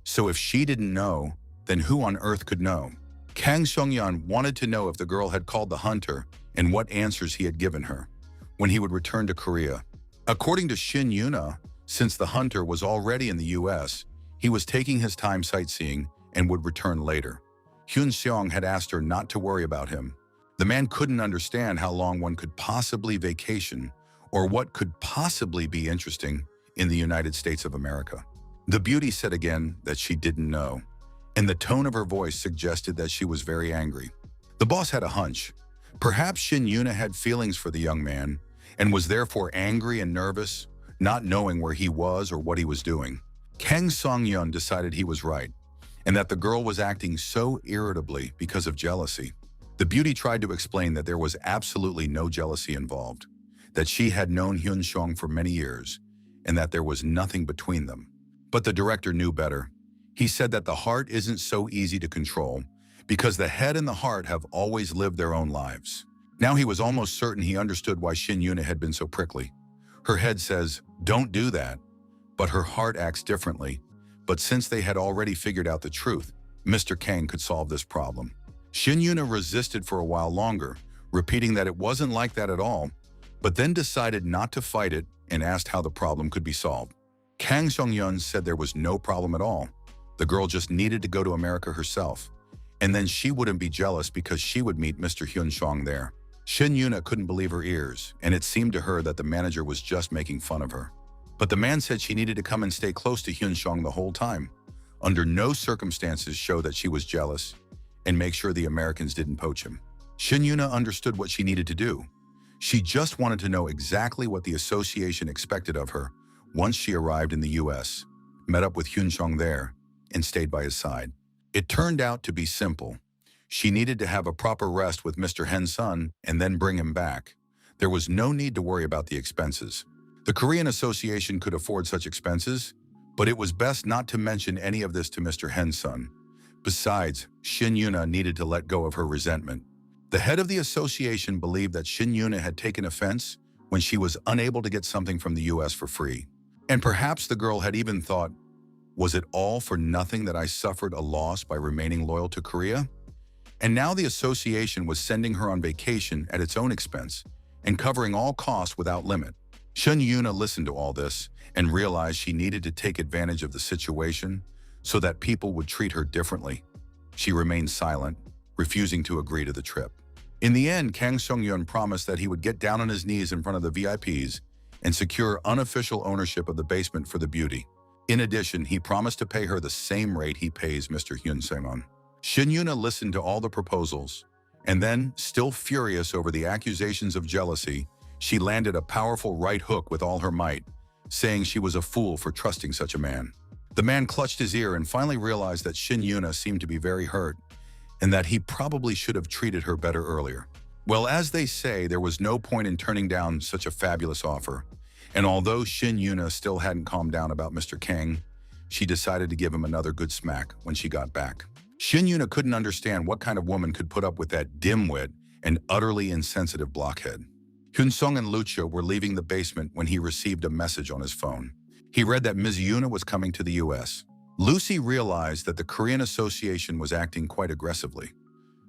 So if she didn't know, then who on earth could know? Kang Seongyeon wanted to know if the girl had called the hunter and what answers he had given her when he would return to Korea. According to Shin Yuna, since the hunter was already in the US, he was taking his time sightseeing and would return later. Hyun Seong had asked her not to worry about him. The man couldn't understand how long one could possibly vacation or what could possibly be interesting in the United States of America. The beauty said again that she didn't know, and the tone of her voice suggested that she was very angry. The boss had a hunch. Perhaps Shin Yuna had feelings for the young man and was therefore angry and nervous, not knowing where he was or what he was doing. Kang Song-yeon decided he was right, and that the girl was acting so irritably because of jealousy. The beauty tried to explain that there was absolutely no jealousy involved, that she had known Hyun Seong for many years, and that there was nothing between them. But the director knew better. He said that the heart isn't so easy to control because the head and the heart have always lived their own lives. Now he was almost certain he understood why Shin Yuna had been so prickly. Her head says, "Don't do that," but her heart acts differently. But since they had already figured out the truth, Mr. Kang could solve this problem. Shin Yuna resisted for a while longer, repeating that it wasn't like that at all, but then decided not to fight it and asked how the problem could be solved. Kang Seong-yeon said there was no problem at all. The girl just needed to go to America herself, and then she wouldn't be jealous because she would meet Mr. Hyun Seong there. Shin Yuna couldn't believe her ears, and it seemed to her that the manager was just making fun of her. But the man said she needed to come and stay close to Hyun Seong the whole time, under no circumstances show that she was jealous, and make sure the Americans didn't poach him. Shin Yuna understood what she needed to do. She just wanted to know exactly what the association expected of her once she arrived in the US, met up with Hyun Seong there, and stayed by his side. It turned out to be simple. She needed to have a proper rest with Mr. Hen-sun and then bring him back. There was no need to worry about the expenses. The Korean Association could afford such expenses, but it was best not to mention any of this to Mr. Hen-sun. Besides, Shin Yuna needed to let go of her resentment. The head of the association believed that Shin Yuna had taken offense when she was unable to get something from the US for free. And perhaps the girl had even thought, was it all for nothing that I suffered a loss by remaining loyal to Korea? And now the association was sending her on vacation at its own expense and covering all costs without limit. Shin Yuna listened to all this and realized she needed to take advantage of the situation so that people would treat her differently. She remained silent, refusing to agree to the trip. In the end, Kang Seong-yeon promised that he would get down on his knees in front of the VIPs and secure unofficial ownership of the basement for the beauty. In addition, he promised to pay her the same rate he pays Mr. Hyun Seong. Shin Yuna listened to all the proposals, and then, still furious over the accusations of jealousy, she landed a powerful right hook with all her might, saying she was a fool for trusting such a man. The man clutched his ear and finally realized that Shin Yuna seemed to be very hurt, and that he probably should have treated her better earlier. Well, as they say, there was no point in turning down such a fabulous offer, and although Shin Yuna still hadn't calmed down about Mr. Kang, she decided to give him another good smack when she got back. Shin Yuna couldn't understand what kind of woman could put up with that dimwit and utterly insensitive blockhead. Hyun Seong and Lucha were leaving the basement when he received a message on his phone. He read that Ms. Yuna was coming to the US. Lucy realized that the Korean Association was acting quite aggressively.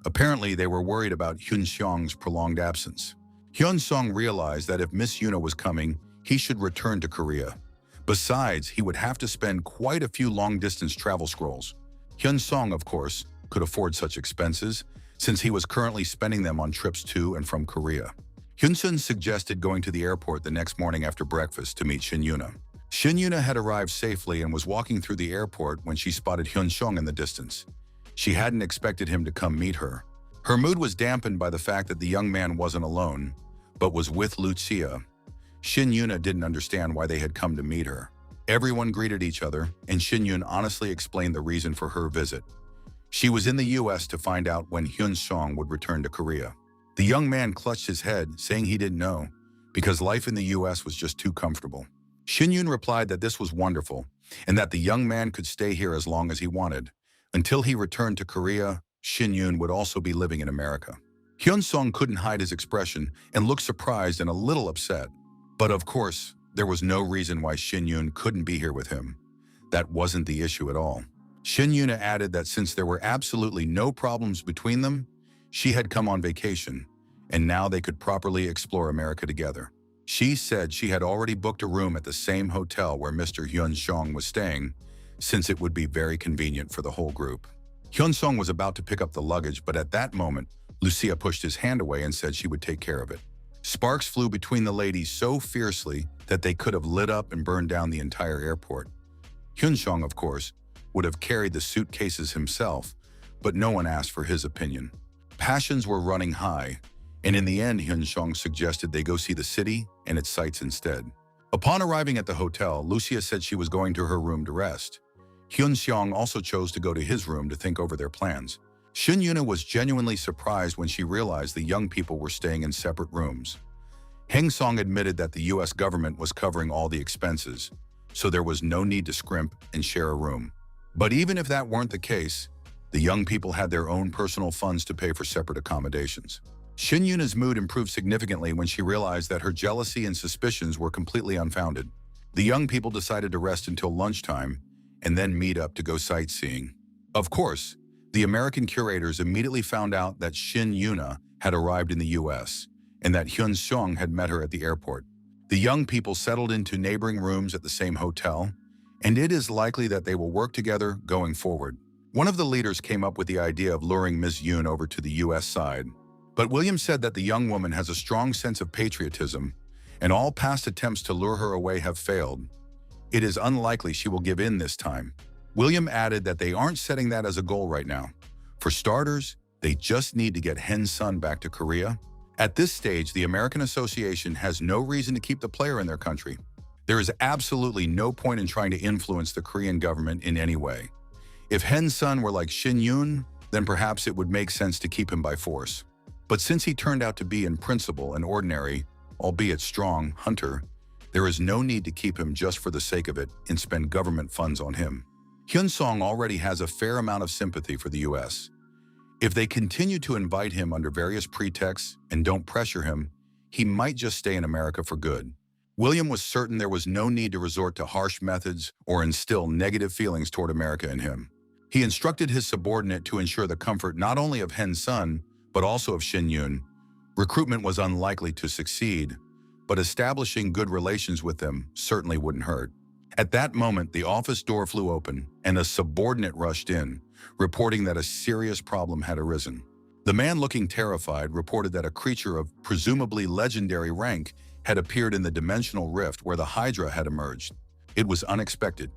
Apparently, they were worried about Hyun Seong's prolonged absence. Hyun Seong realized that if Miss Yuna was coming, he should return to Korea. Besides, he would have to spend quite a few long-distance travel scrolls. Hyun Seong, of course, could afford such expenses, since he was currently spending them on trips to and from Korea. Hyun Sun suggested going to the airport the next morning after breakfast to meet Shin Yuna. Shin Yuna had arrived safely and was walking through the airport when she spotted Hyun Seong in the distance. She hadn't expected him to come meet her. Her mood was dampened by the fact that the young man wasn't alone, but was with Lucia. Shin Yuna didn't understand why they had come to meet her. Everyone greeted each other, and Shin Yun honestly explained the reason for her visit. She was in the US to find out when Hyun Seong would return to Korea. The young man clutched his head, saying he didn't know, because life in the US was just too comfortable. Shin Yun replied that this was wonderful, and that the young man could stay here as long as he wanted. Until he returned to Korea, Shin Yun would also be living in America. Hyun Seong couldn't hide his expression and looked surprised and a little upset. But of course, there was no reason why Shin Yun couldn't be here with him. That wasn't the issue at all. Shin Yuna added that since there were absolutely no problems between them, she had come on vacation, and now they could properly explore America together. She said she had already booked a room at the same hotel where Mr. Hyun-song was staying, since it would be very convenient for the whole group. Hyun-song was about to pick up the luggage, but at that moment, Lucia pushed his hand away and said she would take care of it. Sparks flew between the ladies so fiercely that they could have lit up and burned down the entire airport. Hyun-song, of course, would have carried the suitcases himself, but no one asked for his opinion. Passions were running high, and in the end, Hyun-song suggested they go see the city and its sights instead. Upon arriving at the hotel, Lucia said she was going to her room to rest. Hyun-song also chose to go to his room to think over their plans. Shin Yuna was genuinely surprised when she realized the young people were staying in separate rooms. Heng Song admitted that the US government was covering all the expenses, so there was no need to scrimp and share a room. But even if that weren't the case, the young people had their own personal funds to pay for separate accommodations. Shin Yuna's mood improved significantly when she realized that her jealousy and suspicions were completely unfounded. The young people decided to rest until lunchtime and then meet up to go sightseeing. Of course, the American curators immediately found out that Shin Yuna had arrived in the US and that Hyun-song had met her at the airport. The young people settled into neighboring rooms at the same hotel, and it is likely that they will work together going forward. One of the leaders came up with the idea of luring Ms. Yoon over to the US side, but William said that the young woman has a strong sense of patriotism, and all past attempts to lure her away have failed. It is unlikely she will give in this time. William added that they aren't setting that as a goal right now. For starters, they just need to get Hen Sun back to Korea. At this stage, the American Association has no reason to keep the player in their country. There is absolutely no point in trying to influence the Korean government in any way. If Hen Sun were like Shin Yoon, then perhaps it would make sense to keep him by force. But since he turned out to be in principle an ordinary, albeit strong, hunter, there is no need to keep him just for the sake of it and spend government funds on him. Hyun-song already has a fair amount of sympathy for the US. If they continue to invite him under various pretexts and don't pressure him, he might just stay in America for good. William was certain there was no need to resort to harsh methods or instill negative feelings toward America in him. He instructed his subordinate to ensure the comfort not only of Hen Sun, but also of Shin Yoon. Recruitment was unlikely to succeed, but establishing good relations with them certainly wouldn't hurt. At that moment, the office door flew open and a subordinate rushed in, reporting that a serious problem had arisen. The man, looking terrified, reported that a creature of presumably legendary rank had appeared in the dimensional rift where the Hydra had emerged. It was unexpected,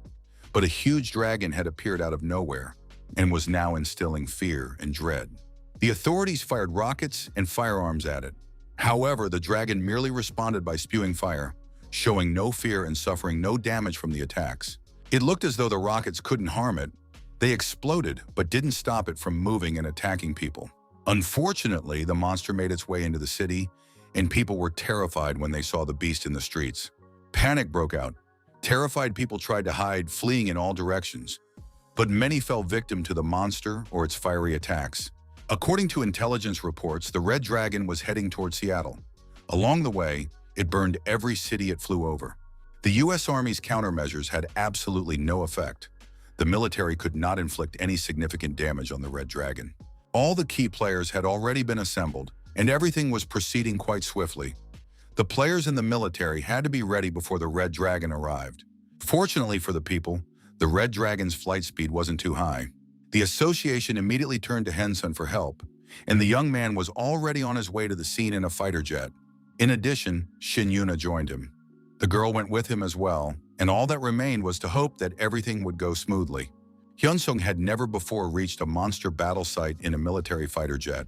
but a huge dragon had appeared out of nowhere and was now instilling fear and dread. The authorities fired rockets and firearms at it. However, the dragon merely responded by spewing fire, showing no fear and suffering no damage from the attacks. It looked as though the rockets couldn't harm it. They exploded, but didn't stop it from moving and attacking people. Unfortunately, the monster made its way into the city, and people were terrified when they saw the beast in the streets. Panic broke out. Terrified people tried to hide, fleeing in all directions. But many fell victim to the monster or its fiery attacks. According to intelligence reports, the Red Dragon was heading toward Seattle. Along the way, it burned every city it flew over. The U.S. Army's countermeasures had absolutely no effect. The military could not inflict any significant damage on the Red Dragon. All the key players had already been assembled, and everything was proceeding quite swiftly. The players in the military had to be ready before the Red Dragon arrived. Fortunately for the people, the Red Dragon's flight speed wasn't too high. The association immediately turned to Hen Sun for help, and the young man was already on his way to the scene in a fighter jet. In addition, Shin Yuna joined him. The girl went with him as well, and all that remained was to hope that everything would go smoothly. Hyun-sung had never before reached a monster battle site in a military fighter jet.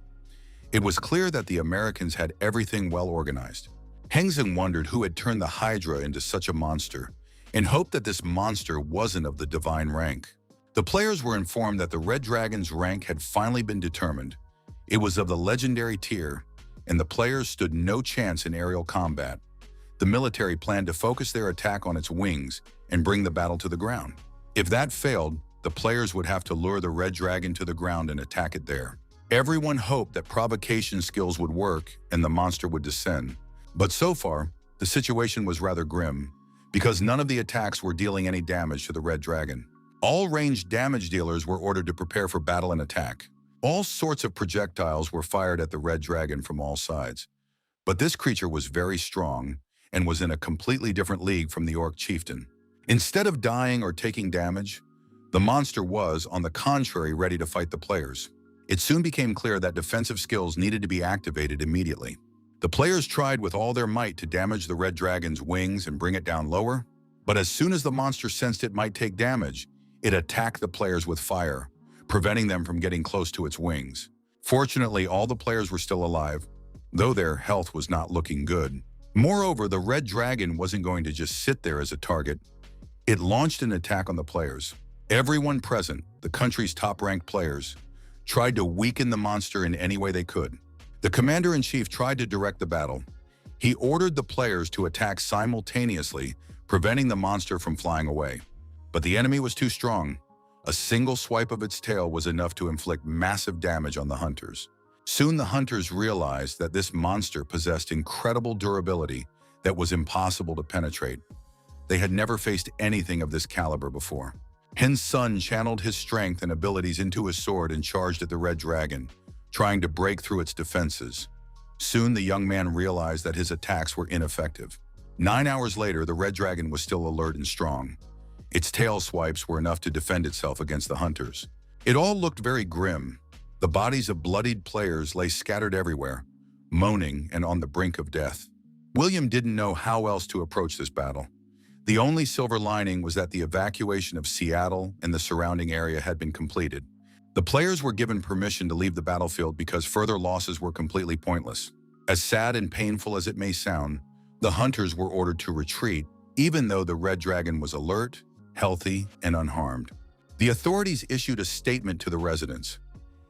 It was clear that the Americans had everything well organized. Heng-sung wondered who had turned the Hydra into such a monster, and hoped that this monster wasn't of the divine rank. The players were informed that the Red Dragon's rank had finally been determined. It was of the legendary tier, and the players stood no chance in aerial combat. The military planned to focus their attack on its wings and bring the battle to the ground. If that failed, the players would have to lure the Red Dragon to the ground and attack it there. Everyone hoped that provocation skills would work and the monster would descend. But so far, the situation was rather grim. because none of the attacks were dealing any damage to the red dragon. All ranged damage dealers were ordered to prepare for battle and attack. All sorts of projectiles were fired at the red dragon from all sides. But this creature was very strong and was in a completely different league from the orc chieftain. Instead of dying or taking damage, the monster was, on the contrary, ready to fight the players. It soon became clear that defensive skills needed to be activated immediately. The players tried with all their might to damage the red dragon's wings and bring it down lower, but as soon as the monster sensed it might take damage, it attacked the players with fire, preventing them from getting close to its wings. Fortunately, all the players were still alive, though their health was not looking good. Moreover, the red dragon wasn't going to just sit there as a target. It launched an attack on the players. Everyone present, the country's top-ranked players, tried to weaken the monster in any way they could. The commander-in-chief tried to direct the battle. He ordered the players to attack simultaneously, preventing the monster from flying away. But the enemy was too strong. A single swipe of its tail was enough to inflict massive damage on the hunters. Soon the hunters realized that this monster possessed incredible durability that was impossible to penetrate. They had never faced anything of this caliber before. Hen's son channeled his strength and abilities into his sword and charged at the red dragon, trying to break through its defenses. Soon the young man realized that his attacks were ineffective. 9 hours later, the red dragon was still alert and strong. Its tail swipes were enough to defend itself against the hunters. It all looked very grim. The bodies of bloodied players lay scattered everywhere, moaning and on the brink of death. William didn't know how else to approach this battle. The only silver lining was that the evacuation of Seattle and the surrounding area had been completed. The players were given permission to leave the battlefield because further losses were completely pointless. As sad and painful as it may sound, the hunters were ordered to retreat, even though the red dragon was alert, healthy, and unharmed. The authorities issued a statement to the residents.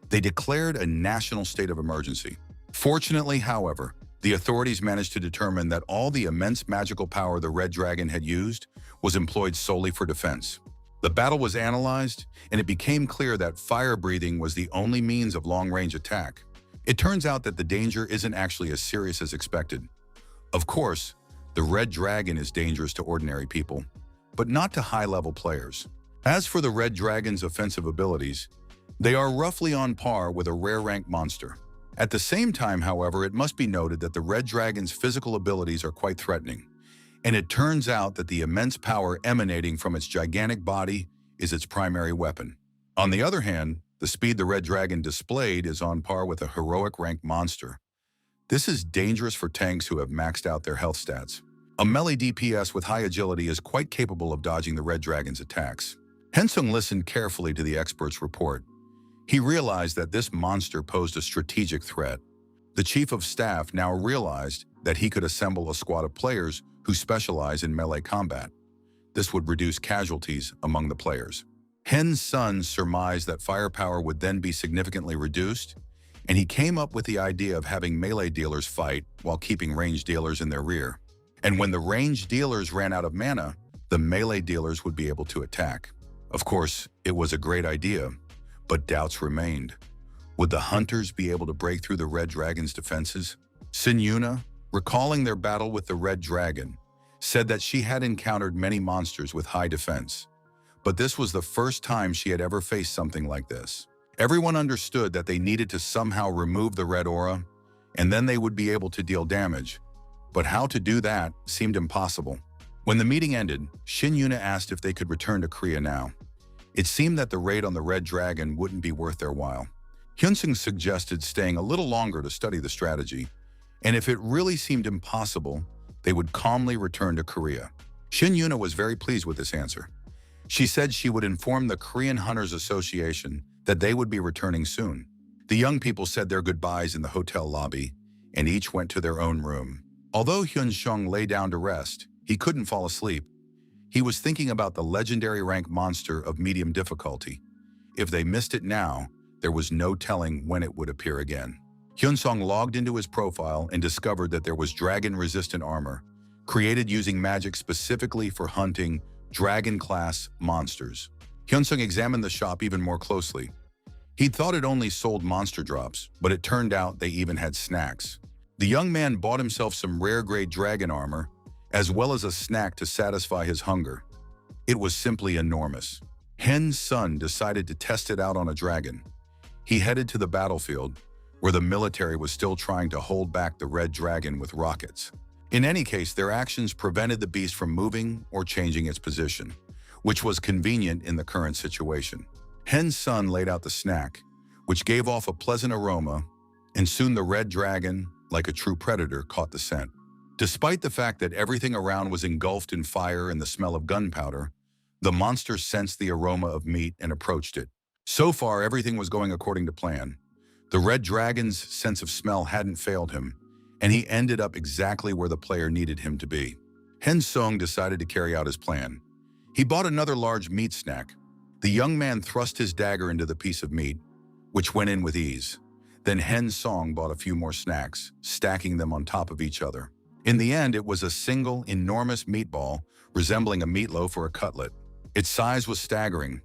They declared a national state of emergency. Fortunately, however, the authorities managed to determine that all the immense magical power the red dragon had used was employed solely for defense. The battle was analyzed, and it became clear that fire breathing was the only means of long-range attack. It turns out that the danger isn't actually as serious as expected. Of course, the red dragon is dangerous to ordinary people, but not to high-level players. As for the red dragon's offensive abilities, they are roughly on par with a rare rank monster. At the same time, however, it must be noted that the red dragon's physical abilities are quite threatening, and it turns out that the immense power emanating from its gigantic body is its primary weapon. On the other hand, the speed the red dragon displayed is on par with a heroic rank monster. This is dangerous for tanks who have maxed out their health stats. A melee DPS with high agility is quite capable of dodging the red dragon's attacks. Hensung listened carefully to the expert's report. He realized that this monster posed a strategic threat. The chief of staff now realized that he could assemble a squad of players who specialize in melee combat. This would reduce casualties among the players. Hen's son surmised that firepower would then be significantly reduced, and he came up with the idea of having melee dealers fight while keeping ranged dealers in their rear. And when the ranged dealers ran out of mana, the melee dealers would be able to attack. Of course, it was a great idea, but doubts remained. Would the hunters be able to break through the red dragon's defenses? Sin Yuna, recalling their battle with the red dragon, said that she had encountered many monsters with high defense, but this was the first time she had ever faced something like this. Everyone understood that they needed to somehow remove the red aura, and then they would be able to deal damage, but how to do that seemed impossible. When the meeting ended, Shin Yuna asked if they could return to Korea now. It seemed that the raid on the red dragon wouldn't be worth their while. Hyunsung suggested staying a little longer to study the strategy, and if it really seemed impossible, they would calmly return to Korea. Shin Yuna was very pleased with this answer. She said she would inform the Korean Hunters Association that they would be returning soon. The young people said their goodbyes in the hotel lobby, and each went to their own room. Although Hyunsung lay down to rest, he couldn't fall asleep. He was thinking about the legendary rank monster of medium difficulty. If they missed it now, there was no telling when it would appear again. Hyunsung logged into his profile and discovered that there was dragon-resistant armor, created using magic specifically for hunting dragon-class monsters. Hyunsung examined the shop even more closely. He'd thought it only sold monster drops, but it turned out they even had snacks. The young man bought himself some rare-grade dragon armor as well as a snack to satisfy his hunger. It was simply enormous. Hen's son decided to test it out on a dragon. He headed to the battlefield, where the military was still trying to hold back the red dragon with rockets. In any case, their actions prevented the beast from moving or changing its position, which was convenient in the current situation. Hen's son laid out the snack, which gave off a pleasant aroma, and soon the red dragon, like a true predator, caught the scent. Despite the fact that everything around was engulfed in fire and the smell of gunpowder, the monster sensed the aroma of meat and approached it. So far, everything was going according to plan. The red dragon's sense of smell hadn't failed him, and he ended up exactly where the player needed him to be. Hen Song decided to carry out his plan. He bought another large meat snack. The young man thrust his dagger into the piece of meat, which went in with ease. Then Hen Song bought a few more snacks, stacking them on top of each other. In the end, it was a single, enormous meatball, resembling a meatloaf or a cutlet. Its size was staggering.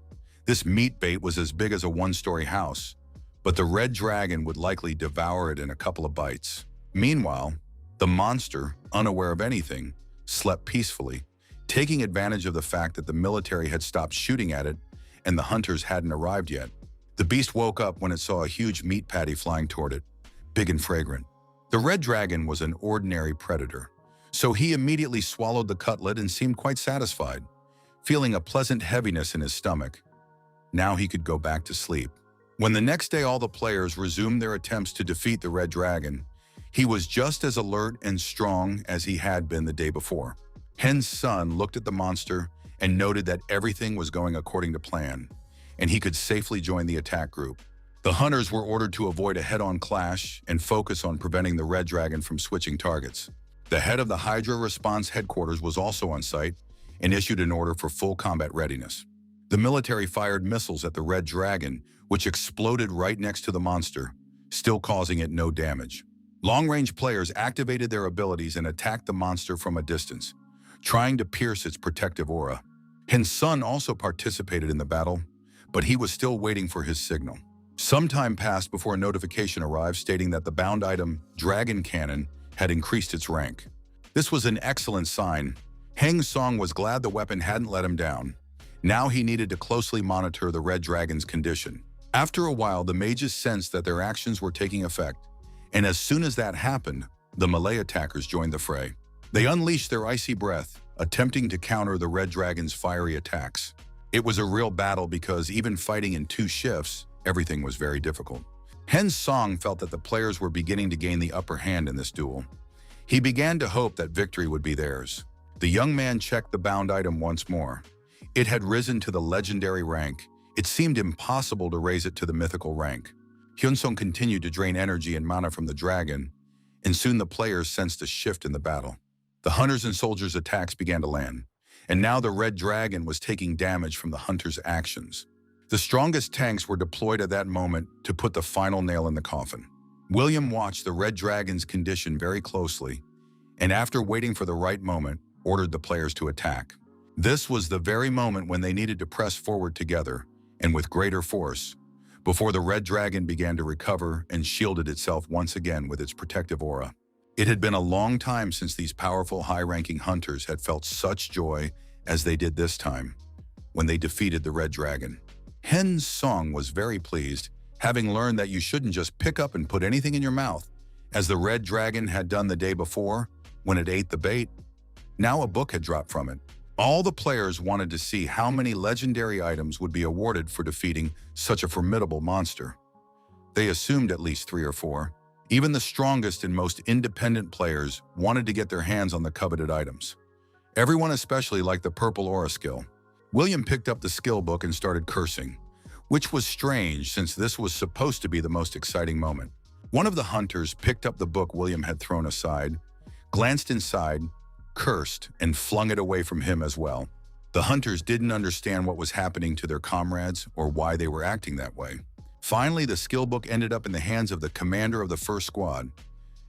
This meat bait was as big as a one-story house, but the red dragon would likely devour it in a couple of bites. Meanwhile, the monster, unaware of anything, slept peacefully, taking advantage of the fact that the military had stopped shooting at it and the hunters hadn't arrived yet. The beast woke up when it saw a huge meat patty flying toward it, big and fragrant. The red dragon was an ordinary predator, so he immediately swallowed the cutlet and seemed quite satisfied, feeling a pleasant heaviness in his stomach. Now he could go back to sleep. When the next day all the players resumed their attempts to defeat the red dragon, he was just as alert and strong as he had been the day before. Hen's son looked at the monster and noted that everything was going according to plan, and he could safely join the attack group. The hunters were ordered to avoid a head-on clash and focus on preventing the red dragon from switching targets. The head of the Hydra Response Headquarters was also on site and issued an order for full combat readiness. The military fired missiles at the red dragon, which exploded right next to the monster, still causing it no damage. Long-range players activated their abilities and attacked the monster from a distance, trying to pierce its protective aura. Hen's son also participated in the battle, but he was still waiting for his signal. Some time passed before a notification arrived stating that the bound item, Dragon Cannon, had increased its rank. This was an excellent sign. Heng Song was glad the weapon hadn't let him down. Now he needed to closely monitor the red dragon's condition. After a while, the mages sensed that their actions were taking effect, and as soon as that happened, the melee attackers joined the fray. They unleashed their icy breath, attempting to counter the red dragon's fiery attacks. It was a real battle because even fighting in two shifts, everything was very difficult. Hen Song felt that the players were beginning to gain the upper hand in this duel. He began to hope that victory would be theirs. The young man checked the bound item once more. It had risen to the legendary rank. It seemed impossible to raise it to the mythical rank. Hyunsung continued to drain energy and mana from the dragon, and soon the players sensed a shift in the battle. The hunters' and soldiers' attacks began to land, and now the red dragon was taking damage from the hunters' actions. The strongest tanks were deployed at that moment to put the final nail in the coffin. William watched the red dragon's condition very closely, and after waiting for the right moment, ordered the players to attack. This was the very moment when they needed to press forward together, and with greater force, before the red dragon began to recover and shielded itself once again with its protective aura. It had been a long time since these powerful, high-ranking hunters had felt such joy as they did this time, when they defeated the red dragon. Hen Song was very pleased, having learned that you shouldn't just pick up and put anything in your mouth, as the red dragon had done the day before when it ate the bait. Now a book had dropped from it. All the players wanted to see how many legendary items would be awarded for defeating such a formidable monster. They assumed at least 3 or 4. Even the strongest and most independent players wanted to get their hands on the coveted items. Everyone especially liked the purple aura skill. William picked up the skill book and started cursing, which was strange since this was supposed to be the most exciting moment. One of the hunters picked up the book William had thrown aside, glanced inside, cursed, and flung it away from him as well. The hunters didn't understand what was happening to their comrades or why they were acting that way. Finally, the skill book ended up in the hands of the commander of the first squad.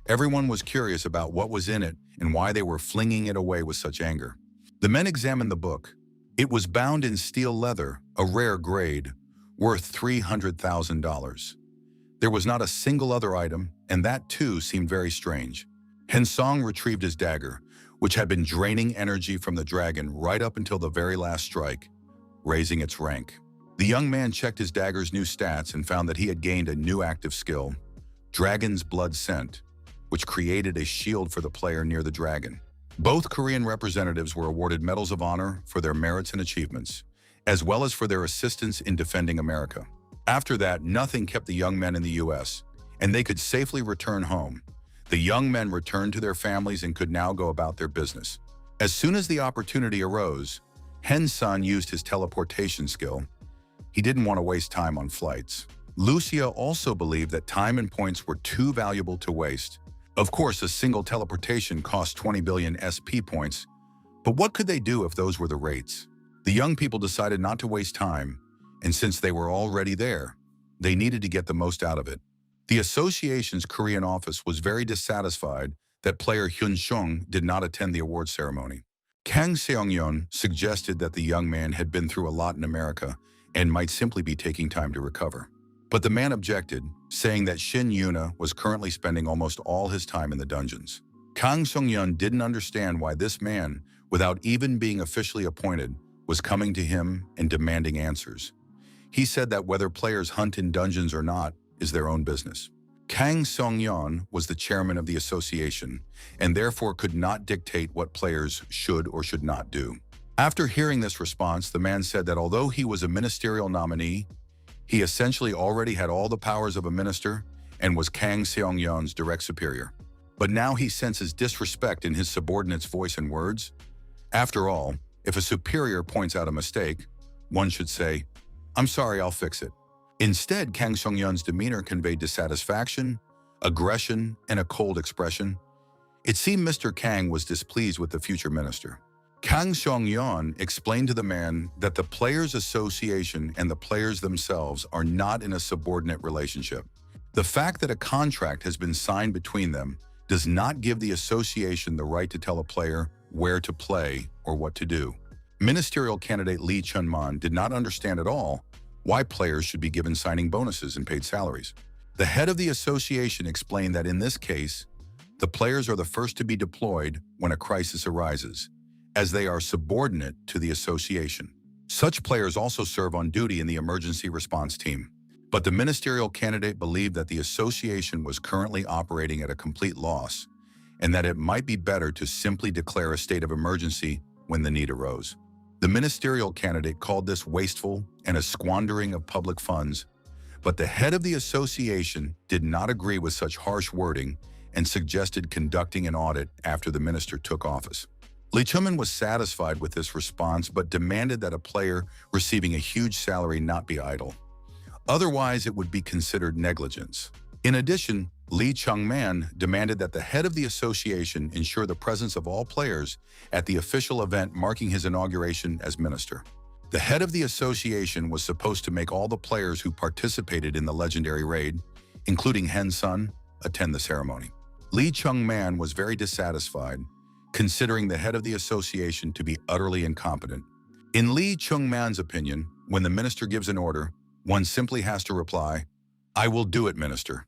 Everyone was curious about what was in it and why they were flinging it away with such anger. The men examined the book. It was bound in steel leather, a rare grade, worth $300,000. There was not a single other item, and that too seemed very strange. Hen Song retrieved his dagger, which had been draining energy from the dragon right up until the very last strike, raising its rank. The young man checked his dagger's new stats and found that he had gained a new active skill, Dragon's Blood Scent, which created a shield for the player near the dragon. Both Korean representatives were awarded medals of honor for their merits and achievements, as well as for their assistance in defending America. After that, nothing kept the young men in the U.S., and they could safely return home. The young men returned to their families and could now go about their business. As soon as the opportunity arose, Hen-sun used his teleportation skill. He didn't want to waste time on flights. Lucia also believed that time and points were too valuable to waste. Of course, a single teleportation cost 20 billion SP points, but what could they do if those were the rates? The young people decided not to waste time, and since they were already there, they needed to get the most out of it. The association's Korean office was very dissatisfied that player Hyun Sung did not attend the award ceremony. Kang Seong-yeon suggested that the young man had been through a lot in America and might simply be taking time to recover. But the man objected, saying that Shin Yuna was currently spending almost all his time in the dungeons. Kang Seong-yeon didn't understand why this man, without even being officially appointed, was coming to him and demanding answers. He said that whether players hunt in dungeons or not is their own business. Kang Seong-yeon was the chairman of the association and therefore could not dictate what players should or should not do. After hearing this response, the man said that although he was a ministerial nominee, he essentially already had all the powers of a minister and was Kang Seong-yeon's direct superior. But now he senses disrespect in his subordinate's voice and words. After all, if a superior points out a mistake, one should say, "I'm sorry, I'll fix it." Instead, Kang Seong-yeon's demeanor conveyed dissatisfaction, aggression, and a cold expression. It seemed Mr. Kang was displeased with the future minister. Kang Seong-yeon explained to the man that the Players Association and the players themselves are not in a subordinate relationship. The fact that a contract has been signed between them does not give the association the right to tell a player where to play or what to do. Ministerial candidate Lee Chun-man did not understand at all why players should be given signing bonuses and paid salaries. The head of the association explained that in this case, the players are the first to be deployed when a crisis arises, as they are subordinate to the association. Such players also serve on duty in the emergency response team. But the ministerial candidate believed that the association was currently operating at a complete loss, and that it might be better to simply declare a state of emergency when the need arose. The ministerial candidate called this wasteful and a squandering of public funds, but the head of the association did not agree with such harsh wording and suggested conducting an audit after the minister took office. Lee Chun-man was satisfied with this response but demanded that a player receiving a huge salary not be idle. Otherwise, it would be considered negligence. In addition, Lee Chung-man demanded that the head of the association ensure the presence of all players at the official event marking his inauguration as minister. The head of the association was supposed to make all the players who participated in the legendary raid, including Hen-sun, attend the ceremony. Lee Chung-man was very dissatisfied, considering the head of the association to be utterly incompetent. In Lee Chung-man's opinion, when the minister gives an order, one simply has to reply, "I will do it, minister,"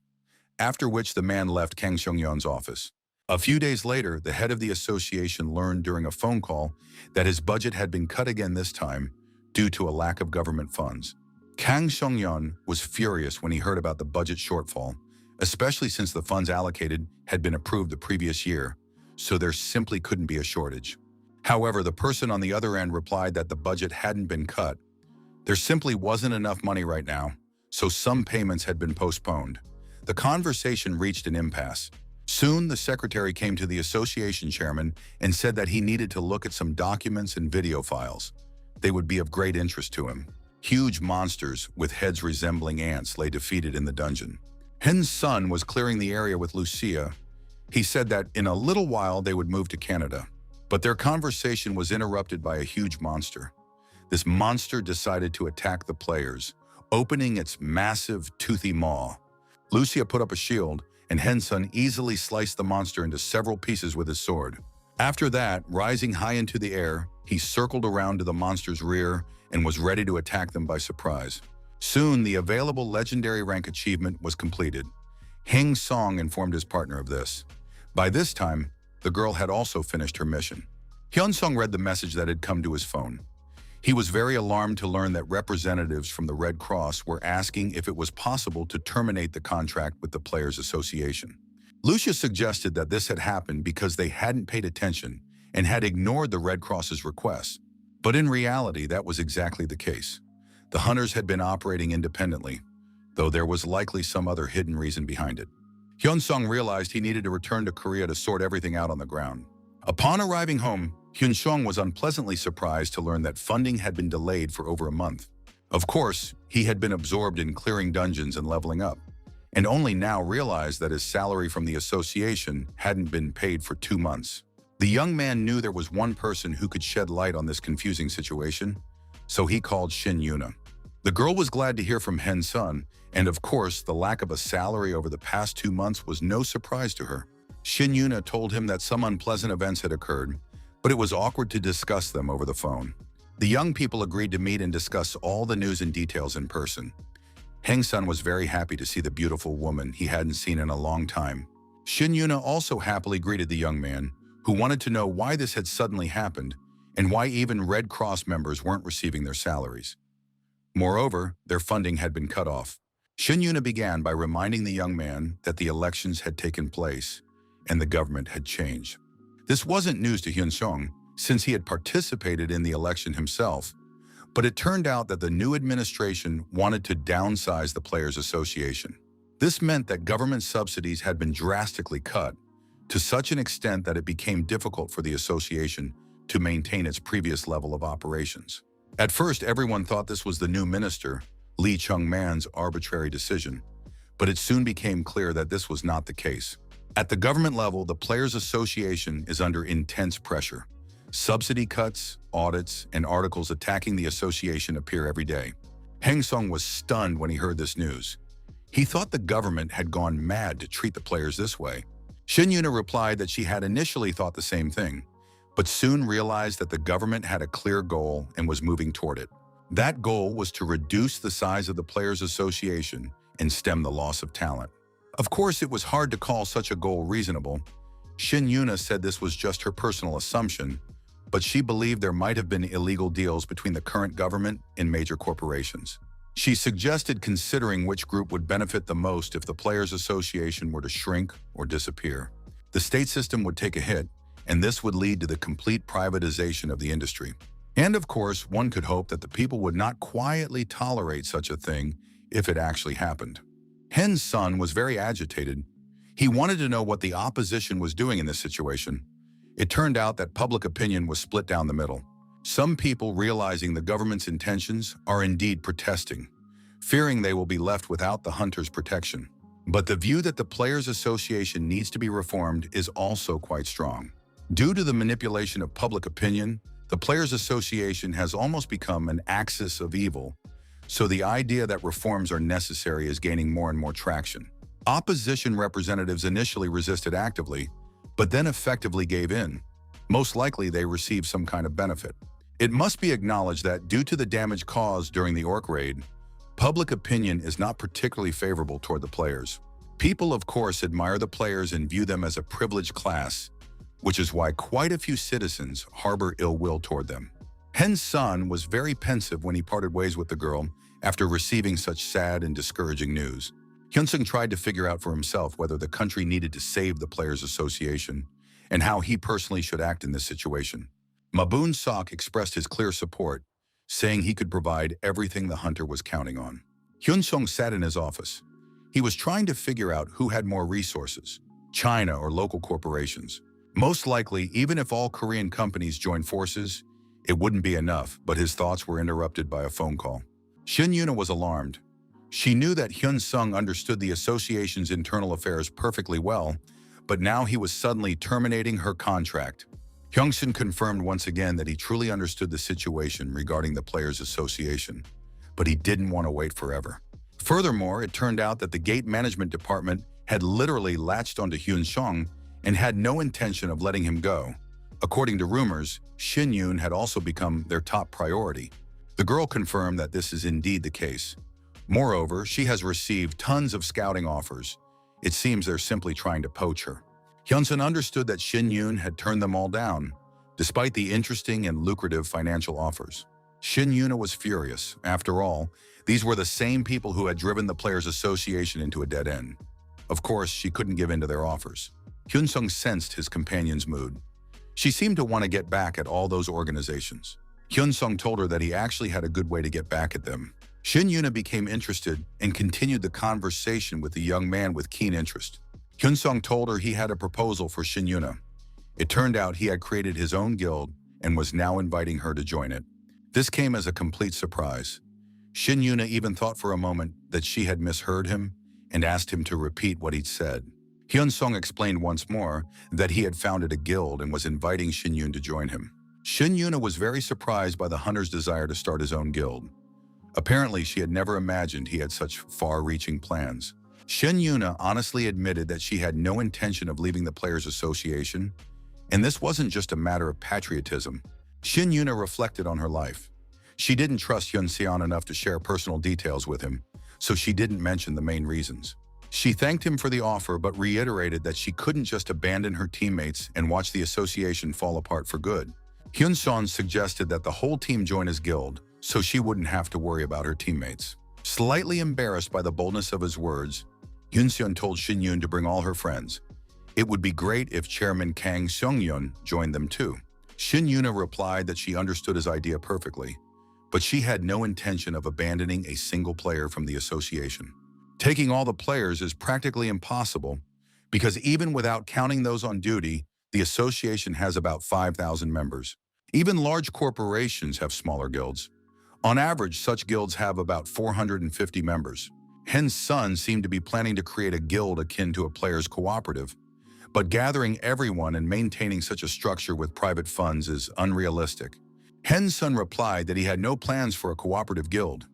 after which the man left Kang Seong-yeon's office. A few days later, the head of the association learned during a phone call that his budget had been cut again this time due to a lack of government funds. Kang Seong-yeon was furious when he heard about the budget shortfall, especially since the funds allocated had been approved the previous year, so there simply couldn't be a shortage. However, the person on the other end replied that the budget hadn't been cut. There simply wasn't enough money right now, so some payments had been postponed. The conversation reached an impasse. Soon, the secretary came to the association chairman and said that he needed to look at some documents and video files. They would be of great interest to him. Huge monsters with heads resembling ants lay defeated in the dungeon. Hen's son was clearing the area with Lucia. He said that in a little while they would move to Canada. But their conversation was interrupted by a huge monster. This monster decided to attack the players, opening its massive, toothy maw. Lucia put up a shield, and Henson easily sliced the monster into several pieces with his sword. After that, rising high into the air, he circled around to the monster's rear and was ready to attack them by surprise. Soon, the available legendary rank achievement was completed. Heng Song informed his partner of this. By this time, the girl had also finished her mission. Hyun-sung read the message that had come to his phone. He was very alarmed to learn that representatives from the Red Cross were asking if it was possible to terminate the contract with the Players Association. Lucia suggested that this had happened because they hadn't paid attention and had ignored the Red Cross's requests. But in reality, that was exactly the case. The hunters had been operating independently, though there was likely some other hidden reason behind it. Hyun-sung realized he needed to return to Korea to sort everything out on the ground. Upon arriving home, Hyun-sung was unpleasantly surprised to learn that funding had been delayed for over a month. Of course, he had been absorbed in clearing dungeons and leveling up, and only now realized that his salary from the association hadn't been paid for 2 months. The young man knew there was one person who could shed light on this confusing situation, so he called Shin Yuna. The girl was glad to hear from Hyun-sung, and of course, the lack of a salary over the past 2 months was no surprise to her. Shin Yuna told him that some unpleasant events had occurred, but it was awkward to discuss them over the phone. The young people agreed to meet and discuss all the news and details in person. Hyun-sung was very happy to see the beautiful woman he hadn't seen in a long time. Shin Yuna also happily greeted the young man, who wanted to know why this had suddenly happened and why even Red Cross members weren't receiving their salaries. Moreover, their funding had been cut off. Shin Yuna began by reminding the young man that the elections had taken place and the government had changed. This wasn't news to Hyun-sung, since he had participated in the election himself, but it turned out that the new administration wanted to downsize the Players Association. This meant that government subsidies had been drastically cut, to such an extent that it became difficult for the association to maintain its previous level of operations. At first, everyone thought this was the new minister, Lee Chung-man's arbitrary decision, but it soon became clear that this was not the case. At the government level, the Players Association is under intense pressure. Subsidy cuts, audits, and articles attacking the association appear every day. Hyun-sung was stunned when he heard this news. He thought the government had gone mad to treat the players this way. Shin Yuna replied that she had initially thought the same thing, but soon realized that the government had a clear goal and was moving toward it. That goal was to reduce the size of the Players Association and stem the loss of talent. Of course, it was hard to call such a goal reasonable. Shin Yuna said this was just her personal assumption, but she believed there might have been illegal deals between the current government and major corporations. She suggested considering which group would benefit the most if the Players Association were to shrink or disappear. The state system would take a hit, and this would lead to the complete privatization of the industry. And of course, one could hope that the people would not quietly tolerate such a thing if it actually happened. Hen's son was very agitated. He wanted to know what the opposition was doing in this situation. It turned out that public opinion was split down the middle. Some people, realizing the government's intentions, are indeed protesting, fearing they will be left without the hunters' protection. But the view that the Players Association needs to be reformed is also quite strong. Due to the manipulation of public opinion, the Players Association has almost become an axis of evil, so the idea that reforms are necessary is gaining more and more traction. Opposition representatives initially resisted actively, but then effectively gave in. Most likely they received some kind of benefit. It must be acknowledged that due to the damage caused during the orc raid, public opinion is not particularly favorable toward the players. People, of course, admire the players and view them as a privileged class, which is why quite a few citizens harbor ill will toward them. Hen's son was very pensive when he parted ways with the girl after receiving such sad and discouraging news. Hyun-sung tried to figure out for himself whether the country needed to save the Players Association and how he personally should act in this situation. Mabun Sok expressed his clear support, saying he could provide everything the hunter was counting on. Hyun-sung sat in his office. He was trying to figure out who had more resources, China or local corporations. Most likely, even if all Korean companies joined forces, it wouldn't be enough, but his thoughts were interrupted by a phone call. Shin Yuna was alarmed. She knew that Hyun-sung understood the association's internal affairs perfectly well, but now he was suddenly terminating her contract. Hyun-sung confirmed once again that he truly understood the situation regarding the Players Association, but he didn't want to wait forever. Furthermore, it turned out that the gate management department had literally latched onto Hyun-sung and had no intention of letting him go. According to rumors, Shin Yoon had also become their top priority. The girl confirmed that this is indeed the case. Moreover, she has received tons of scouting offers. It seems they're simply trying to poach her. Hyun-sun understood that Shin Yoon had turned them all down, despite the interesting and lucrative financial offers. Shin Yoon was furious. After all, these were the same people who had driven the Players Association into a dead end. Of course, she couldn't give in to their offers. Hyun-sung sensed his companion's mood. She seemed to want to get back at all those organizations. Hyun-sung told her that he actually had a good way to get back at them. Shin Yoon became interested and continued the conversation with the young man with keen interest. Hyun-sung told her he had a proposal for Shin Yoon. It turned out he had created his own guild and was now inviting her to join it. This came as a complete surprise. Shin Yoon even thought for a moment that she had misheard him and asked him to repeat what he'd said. Hyun-sung explained once more that he had founded a guild and was inviting Shin Yoon to join him. Shin Yoon was very surprised by the hunter's desire to start his own guild. Apparently, she had never imagined he had such far-reaching plans. Shin Yoon honestly admitted that she had no intention of leaving the Players Association, and this wasn't just a matter of patriotism. Shin Yoon reflected on her life. She didn't trust Hyun-seon enough to share personal details with him, so she didn't mention the main reasons. She thanked him for the offer but reiterated that she couldn't just abandon her teammates and watch the association fall apart for good. Hyun-seon suggested that the whole team join his guild, so she wouldn't have to worry about her teammates. Slightly embarrassed by the boldness of his words, Hyun-seon told Shin Yoon to bring all her friends. It would be great if Chairman Kang Seong-yeon joined them too. Shin Yoon replied that she understood his idea perfectly, but she had no intention of abandoning a single player from the association. Taking all the players is practically impossible because even without counting those on duty, the association has about 5,000 members. Even large corporations have smaller guilds. On average, such guilds have about 450 members. Hen's son seemed to be planning to create a guild akin to a players' cooperative, but gathering everyone and maintaining such a structure with private funds is unrealistic. Hen's son replied that he had no plans for a cooperative guild.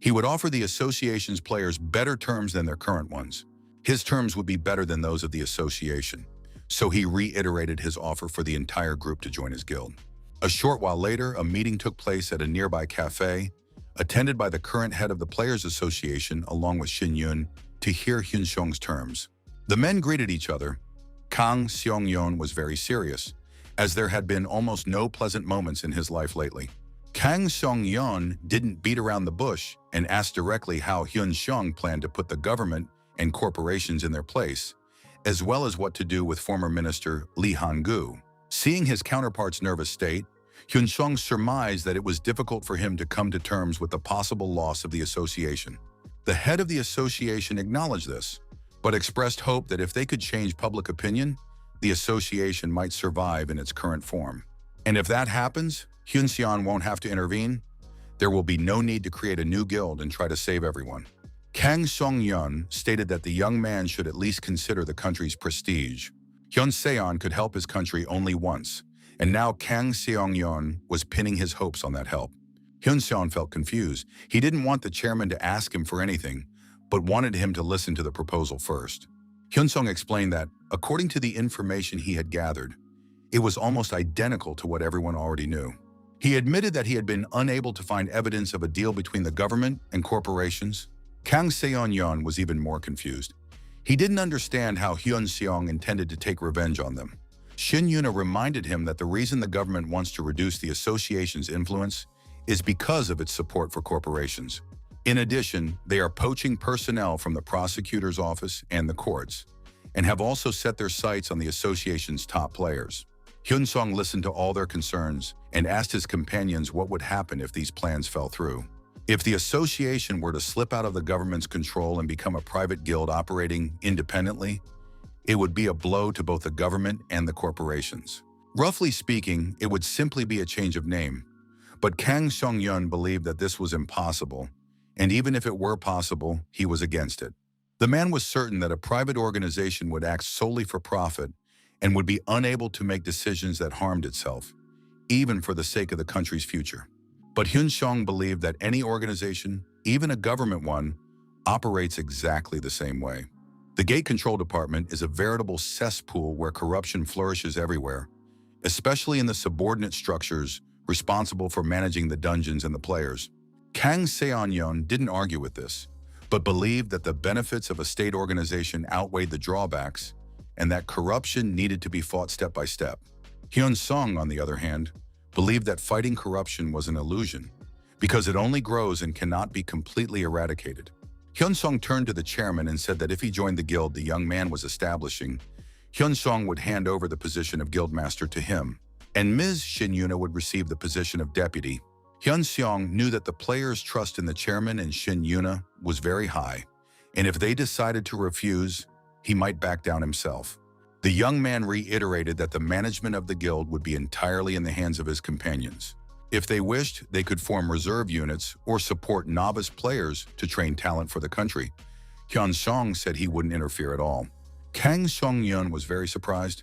He would offer the association's players better terms than their current ones. His terms would be better than those of the association, so he reiterated his offer for the entire group to join his guild. A short while later, a meeting took place at a nearby cafe, attended by the current head of the Players Association along with Shin Yoon to hear Hyun-seong's terms. The men greeted each other. Kang Seong-yeon was very serious, as there had been almost no pleasant moments in his life lately. Kang Seong-yeon didn't beat around the bush and asked directly how Hyun-seong planned to put the government and corporations in their place, as well as what to do with former minister Lee Han-gu. Seeing his counterpart's nervous state, Hyun-seong surmised that it was difficult for him to come to terms with the possible loss of the association. The head of the association acknowledged this, but expressed hope that if they could change public opinion, the association might survive in its current form. And if that happens, Hyun-seon won't have to intervene. There will be no need to create a new guild and try to save everyone. Kang Seong-yeon stated that the young man should at least consider the country's prestige. Hyun-seon could help his country only once, and now Kang Seong-yeon was pinning his hopes on that help. Hyun-seon felt confused. He didn't want the chairman to ask him for anything, but wanted him to listen to the proposal first. Hyun-seong explained that, according to the information he had gathered, it was almost identical to what everyone already knew. He admitted that he had been unable to find evidence of a deal between the government and corporations. Kang Seong-yeon was even more confused. He didn't understand how Hyun-seong intended to take revenge on them. Shin Yoon reminded him that the reason the government wants to reduce the association's influence is because of its support for corporations. In addition, they are poaching personnel from the prosecutor's office and the courts, and have also set their sights on the association's top players. Hyun-seong listened to all their concerns and asked his companions what would happen if these plans fell through. If the association were to slip out of the government's control and become a private guild operating independently, it would be a blow to both the government and the corporations. Roughly speaking, it would simply be a change of name. But Kang Seong-yeon believed that this was impossible, and even if it were possible, he was against it. The man was certain that a private organization would act solely for profit and would be unable to make decisions that harmed itself, even for the sake of the country's future. But Hyun-seong believed that any organization, even a government one, operates exactly the same way. The Gate Control Department is a veritable cesspool where corruption flourishes everywhere, especially in the subordinate structures responsible for managing the dungeons and the players. Kang Seong-yeon didn't argue with this, but believed that the benefits of a state organization outweighed the drawbacks, and that corruption needed to be fought step by step. Hyun Sung, on the other hand, believed that fighting corruption was an illusion, because it only grows and cannot be completely eradicated. Hyun Sung turned to the chairman and said that if he joined the guild the young man was establishing, Hyun Sung would hand over the position of guildmaster to him, and Ms. Shin Yuna would receive the position of deputy. Hyun Seong knew that the players' trust in the chairman and Shin Yuna was very high, and if they decided to refuse, he might back down himself. The young man reiterated that the management of the guild would be entirely in the hands of his companions. If they wished, they could form reserve units or support novice players to train talent for the country. Hyun Song said he wouldn't interfere at all. Kang Song-yeon was very surprised.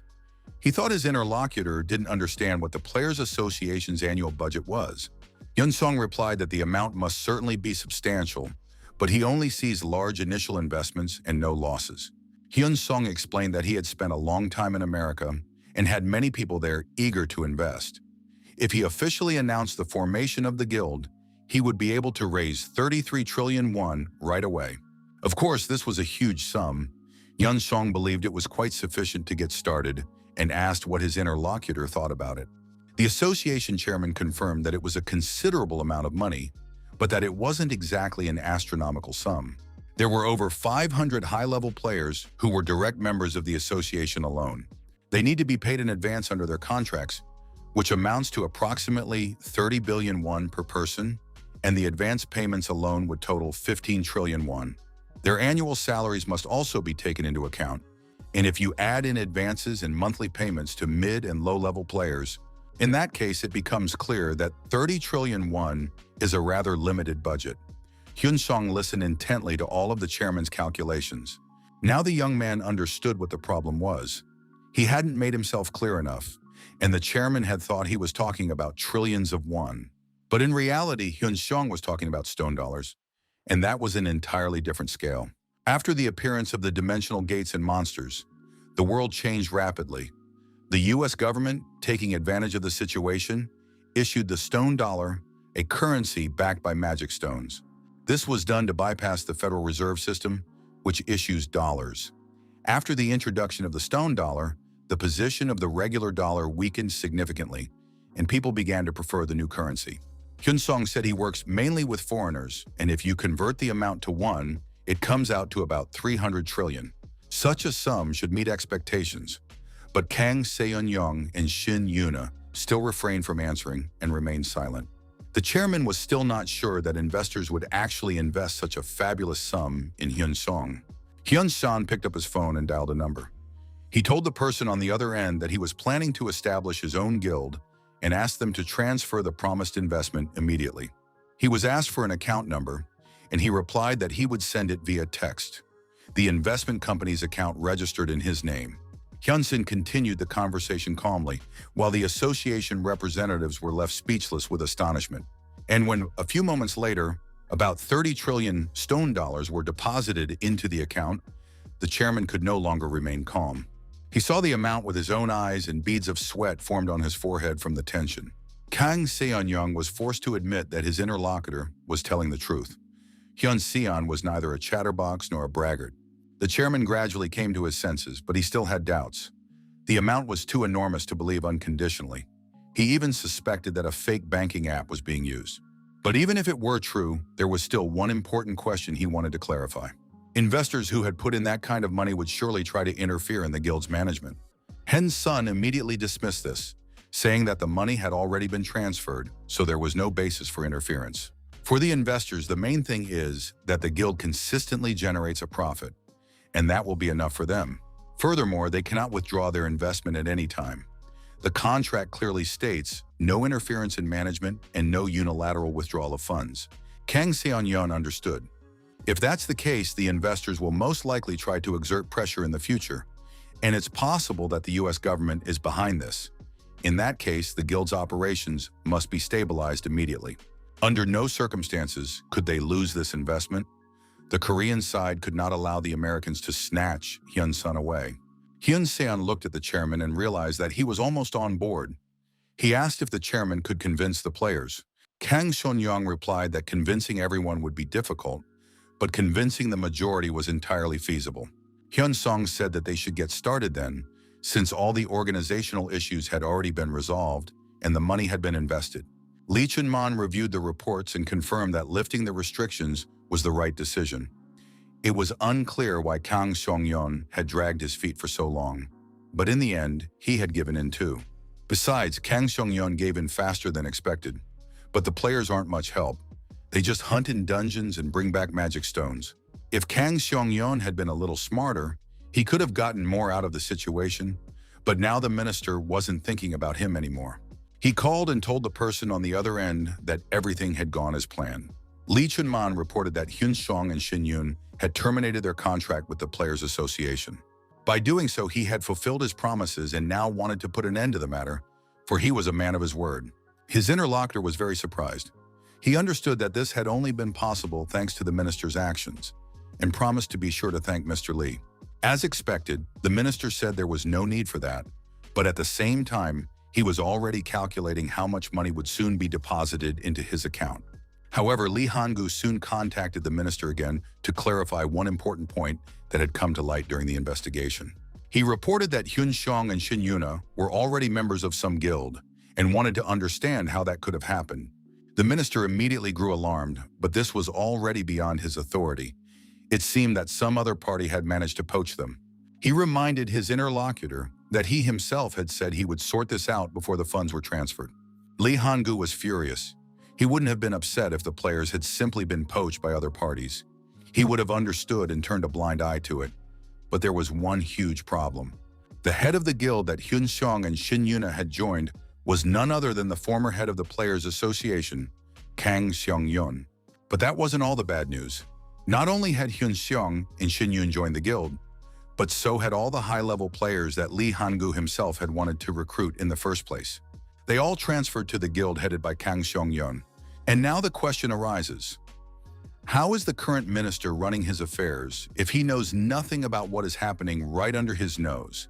He thought his interlocutor didn't understand what the Players Association's annual budget was. Hyun Song replied that the amount must certainly be substantial, but he only sees large initial investments and no losses. Hyun Song explained that he had spent a long time in America and had many people there eager to invest. If he officially announced the formation of the guild, he would be able to raise 33 trillion won right away. Of course, this was a huge sum. Hyun Song believed it was quite sufficient to get started and asked what his interlocutor thought about it. The association chairman confirmed that it was a considerable amount of money, but that it wasn't exactly an astronomical sum. There were over 500 high-level players who were direct members of the association alone. They need to be paid in advance under their contracts, which amounts to approximately 30 billion won per person, and the advance payments alone would total 15 trillion won. Their annual salaries must also be taken into account, and if you add in advances and monthly payments to mid- and low-level players, in that case it becomes clear that 30 trillion won is a rather limited budget. Hyun Song listened intently to all of the chairman's calculations. Now the young man understood what the problem was. He hadn't made himself clear enough, and the chairman had thought he was talking about trillions of won. But in reality, Hyun Song was talking about stone dollars, and that was an entirely different scale. After the appearance of the dimensional gates and monsters, the world changed rapidly. The US government, taking advantage of the situation, issued the stone dollar, a currency backed by magic stones. This was done to bypass the Federal Reserve System, which issues dollars. After the introduction of the stone dollar, the position of the regular dollar weakened significantly, and people began to prefer the new currency. Hyun Song said he works mainly with foreigners, and if you convert the amount to won, it comes out to about 300 trillion. Such a sum should meet expectations. But Kang Seon-young and Shin Yuna still refrained from answering and remained silent. The chairman was still not sure that investors would actually invest such a fabulous sum in Hyun Song. Hyun San picked up his phone and dialed a number. He told the person on the other end that he was planning to establish his own guild and asked them to transfer the promised investment immediately. He was asked for an account number, and he replied that he would send it via text. The investment company's account registered in his name. Hyun-sin continued the conversation calmly, while the association representatives were left speechless with astonishment. And when, a few moments later, about 30 trillion stone dollars were deposited into the account, the chairman could no longer remain calm. He saw the amount with his own eyes, and beads of sweat formed on his forehead from the tension. Kang Seon-young was forced to admit that his interlocutor was telling the truth. Hyun Seon was neither a chatterbox nor a braggart. The chairman gradually came to his senses, but he still had doubts. The amount was too enormous to believe unconditionally. He even suspected that a fake banking app was being used. But even if it were true, there was still one important question he wanted to clarify. Investors who had put in that kind of money would surely try to interfere in the guild's management. Hen's son immediately dismissed this, saying that the money had already been transferred, so there was no basis for interference. For the investors, the main thing is that the guild consistently generates a profit, and that will be enough for them. Furthermore, they cannot withdraw their investment at any time. The contract clearly states no interference in management and no unilateral withdrawal of funds. Kang Seon-yeon understood. If that's the case, the investors will most likely try to exert pressure in the future, and it's possible that the US government is behind this. In that case, the guild's operations must be stabilized immediately. Under no circumstances could they lose this investment. The Korean side could not allow the Americans to snatch Hyun-sun away. Hyun-seon looked at the chairman and realized that he was almost on board. He asked if the chairman could convince the players. Kang Seon-young replied that convincing everyone would be difficult, but convincing the majority was entirely feasible. Hyun-sung said that they should get started then, since all the organizational issues had already been resolved and the money had been invested. Lee Chun-man reviewed the reports and confirmed that lifting the restrictions was the right decision. It was unclear why Kang Seong-yeon had dragged his feet for so long, but in the end, he had given in too. Besides, Kang Seong-yeon gave in faster than expected, but the players aren't much help. They just hunt in dungeons and bring back magic stones. If Kang Seong-yeon had been a little smarter, he could have gotten more out of the situation, but now the minister wasn't thinking about him anymore. He called and told the person on the other end that everything had gone as planned. Lee Chun-man reported that Hyun-sung and Shin-yoon had terminated their contract with the Players Association. By doing so, he had fulfilled his promises and now wanted to put an end to the matter, for he was a man of his word. His interlocutor was very surprised. He understood that this had only been possible thanks to the minister's actions, and promised to be sure to thank Mr. Lee. As expected, the minister said there was no need for that, but at the same time, he was already calculating how much money would soon be deposited into his account. However, Lee Han-gu soon contacted the minister again to clarify one important point that had come to light during the investigation. He reported that Hyun-sung and Shin-yuna were already members of some guild and wanted to understand how that could have happened. The minister immediately grew alarmed, but this was already beyond his authority. It seemed that some other party had managed to poach them. He reminded his interlocutor that he himself had said he would sort this out before the funds were transferred. Lee Han-gu was furious. He wouldn't have been upset if the players had simply been poached by other parties. He would have understood and turned a blind eye to it. But there was one huge problem. The head of the guild that Hyun-sung and Shin-yuna had joined was none other than the former head of the Players Association, Kang Seong-yeon. But that wasn't all the bad news. Not only had Hyun-sung and Shin-yun joined the guild, but so had all the high-level players that Lee Han-gu himself had wanted to recruit in the first place. They all transferred to the guild headed by Kang Seong-yeon. And now the question arises, how is the current minister running his affairs if he knows nothing about what is happening right under his nose?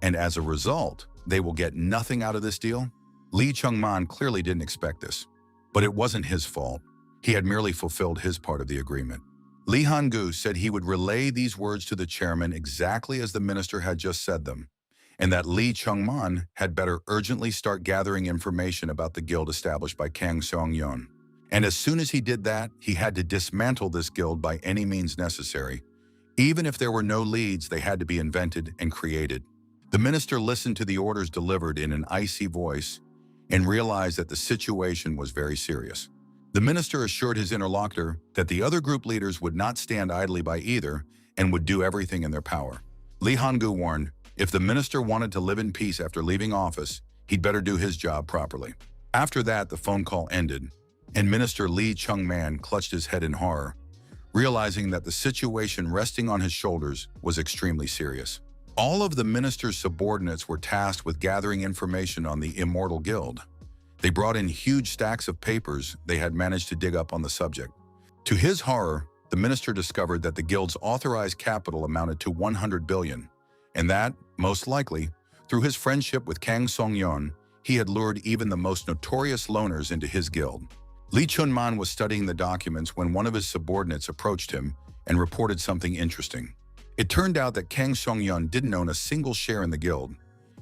And as a result, they will get nothing out of this deal? Lee Chung-man clearly didn't expect this, but it wasn't his fault. He had merely fulfilled his part of the agreement. Lee Han-gu said he would relay these words to the chairman exactly as the minister had just said them, and that Lee Chung-man had better urgently start gathering information about the guild established by Kang Seong-yeon. And as soon as he did that, he had to dismantle this guild by any means necessary. Even if there were no leads, they had to be invented and created. The minister listened to the orders delivered in an icy voice and realized that the situation was very serious. The minister assured his interlocutor that the other group leaders would not stand idly by either and would do everything in their power. Lee Han-gu warned, if the minister wanted to live in peace after leaving office, he'd better do his job properly. After that, the phone call ended, and Minister Lee Chung-man clutched his head in horror, realizing that the situation resting on his shoulders was extremely serious. All of the minister's subordinates were tasked with gathering information on the Immortal Guild. They brought in huge stacks of papers they had managed to dig up on the subject. To his horror, the minister discovered that the guild's authorized capital amounted to 100 billion, and that, most likely, through his friendship with Kang Seong-yeon, he had lured even the most notorious loners into his guild. Lee Chun-man was studying the documents when one of his subordinates approached him and reported something interesting. It turned out that Kang Seong-yeon didn't own a single share in the guild.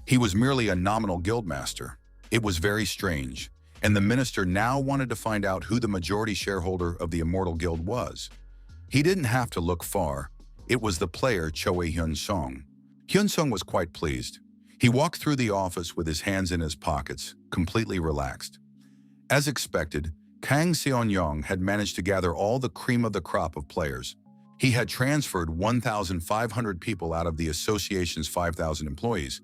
He was merely a nominal guildmaster. It was very strange, and the minister now wanted to find out who the majority shareholder of the Immortal Guild was. He didn't have to look far. It was the player Choi Hyun-sung. Hyun-sung was quite pleased. He walked through the office with his hands in his pockets, completely relaxed. As expected, Kang Seong-yeon had managed to gather all the cream of the crop of players. He had transferred 1,500 people out of the association's 5,000 employees,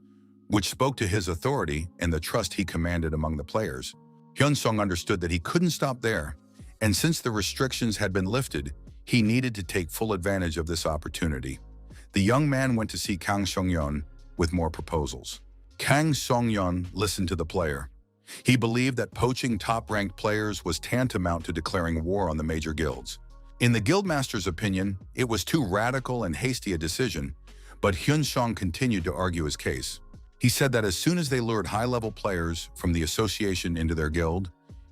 which spoke to his authority and the trust he commanded among the players. Hyun-sung understood that he couldn't stop there, and since the restrictions had been lifted, he needed to take full advantage of this opportunity. The young man went to see Kang Seong-yeon with more proposals. Kang Seong-yeon listened to the player. He believed that poaching top-ranked players was tantamount to declaring war on the major guilds. In the guildmaster's opinion, it was too radical and hasty a decision, but Hyun-sung continued to argue his case. He said that as soon as they lured high-level players from the association into their guild,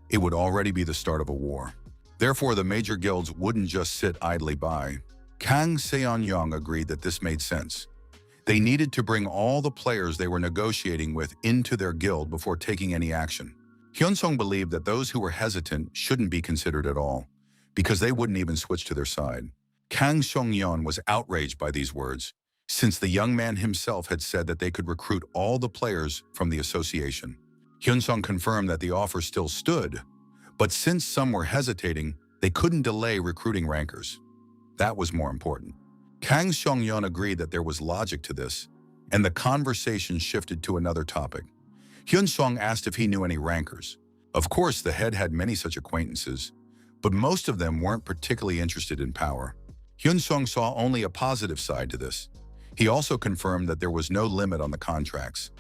it would already be the start of a war. Therefore, the major guilds wouldn't just sit idly by. Kang Seon-young agreed that this made sense. They needed to bring all the players they were negotiating with into their guild before taking any action. Hyun-sung believed that those who were hesitant shouldn't be considered at all, because they wouldn't even switch to their side. Kang Seong-yeon was outraged by these words, since the young man himself had said that they could recruit all the players from the association. Hyun-sung confirmed that the offer still stood, but since some were hesitating, they couldn't delay recruiting rankers. That was more important. Kang Seong-yeon agreed that there was logic to this, and the conversation shifted to another topic. Hyun-sung asked if he knew any rankers. Of course, the head had many such acquaintances, but most of them weren't particularly interested in power. Hyun-sung saw only a positive side to this. He also confirmed that there was no limit on the contracts.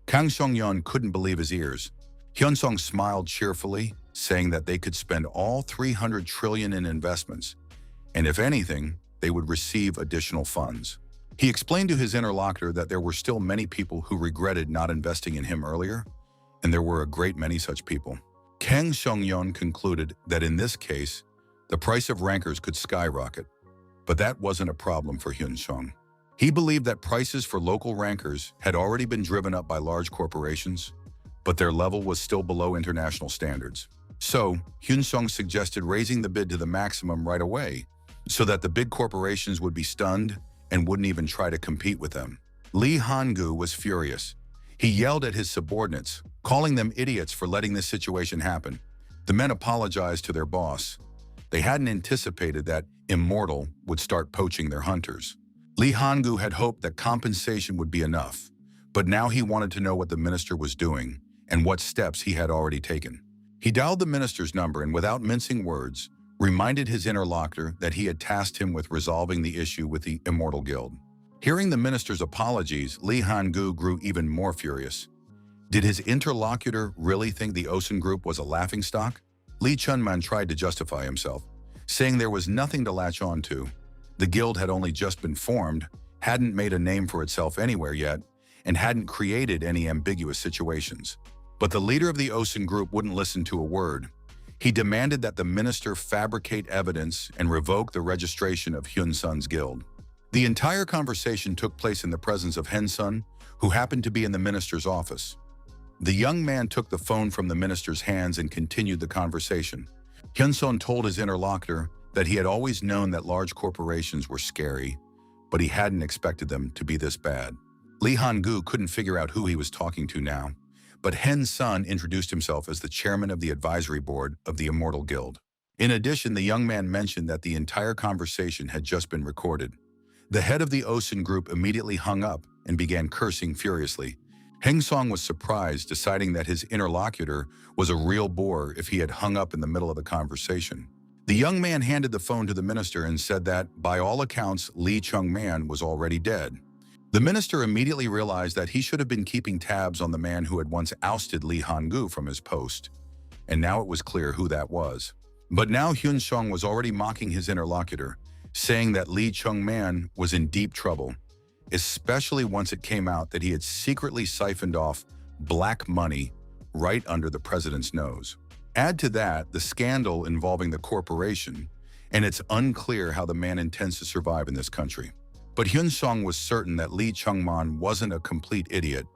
Kang Seong-yeon couldn't believe his ears. Hyun-sung smiled cheerfully, saying that they could spend all 300 trillion in investments, and if anything, they would receive additional funds. He explained to his interlocutor that there were still many people who regretted not investing in him earlier, and there were a great many such people. Kang Seong-yeon concluded that in this case, the price of rankers could skyrocket, but that wasn't a problem for Hyun-sung. He believed that prices for local rankers had already been driven up by large corporations, but their level was still below international standards. So, Hyun-sung suggested raising the bid to the maximum right away, so that the big corporations would be stunned and wouldn't even try to compete with them. Lee Han-gu was furious. He yelled at his subordinates, calling them idiots for letting this situation happen. The men apologized to their boss. They hadn't anticipated that Immortal would start poaching their hunters. Lee Han-gu had hoped that compensation would be enough, but now he wanted to know what the minister was doing and what steps he had already taken. He dialed the minister's number and, without mincing words, reminded his interlocutor that he had tasked him with resolving the issue with the Immortal Guild. Hearing the minister's apologies, Lee Han-gu grew even more furious. Did his interlocutor really think the Osun Group was a laughingstock? Lee Chun-man tried to justify himself, saying there was nothing to latch on to. The guild had only just been formed, hadn't made a name for itself anywhere yet, and hadn't created any ambiguous situations. But the leader of the Osun Group wouldn't listen to a word. He demanded that the minister fabricate evidence and revoke the registration of Hyun-sun's guild. The entire conversation took place in the presence of Hyun-sun, who happened to be in the minister's office. The young man took the phone from the minister's hands and continued the conversation. Hyun-sun told his interlocutor that he had always known that large corporations were scary, but he hadn't expected them to be this bad. Lee Han-gu couldn't figure out who he was talking to now, but Hyun-sun introduced himself as the chairman of the advisory board of the Immortal Guild. In addition, the young man mentioned that the entire conversation had just been recorded. The head of the Osun Group immediately hung up and began cursing furiously. Hyun-sung was surprised, deciding that his interlocutor was a real bore if he had hung up in the middle of the conversation. The young man handed the phone to the minister and said that, by all accounts, Lee Chung-man was already dead. The minister immediately realized that he should have been keeping tabs on the man who had once ousted Lee Han-gu from his post, and now it was clear who that was. But now Hyun-sung was already mocking his interlocutor, saying that Lee Chung-man was in deep trouble, especially once it came out that he had secretly siphoned off black money right under the president's nose. Add to that the scandal involving the corporation, and it's unclear how the man intends to survive in this country. But Hyun-sung was certain that Lee Chung-man wasn't a complete idiot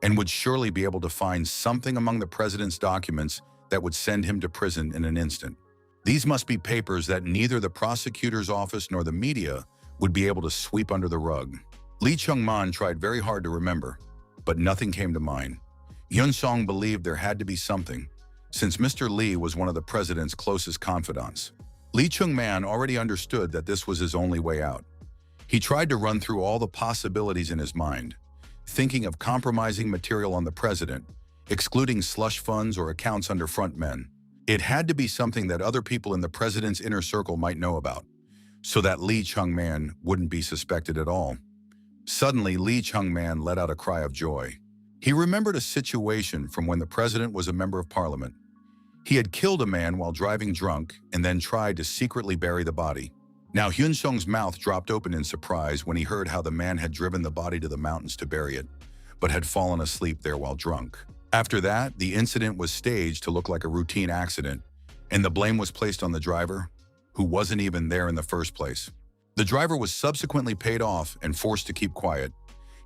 and would surely be able to find something among the president's documents that would send him to prison in an instant. These must be papers that neither the prosecutor's office nor the media would be able to sweep under the rug. Lee Chung-man tried very hard to remember, but nothing came to mind. Hyun-sung believed there had to be something, since Mr. Lee was one of the president's closest confidants. Lee Chung-man already understood that this was his only way out. He tried to run through all the possibilities in his mind, thinking of compromising material on the president, excluding slush funds or accounts under front men. It had to be something that other people in the president's inner circle might know about, so that Lee Chung-man wouldn't be suspected at all. Suddenly, Lee Chung-man let out a cry of joy. He remembered a situation from when the president was a member of parliament. He had killed a man while driving drunk and then tried to secretly bury the body. Now Hyun-sung's mouth dropped open in surprise when he heard how the man had driven the body to the mountains to bury it, but had fallen asleep there while drunk. After that, the incident was staged to look like a routine accident, and the blame was placed on the driver, who wasn't even there in the first place. The driver was subsequently paid off and forced to keep quiet.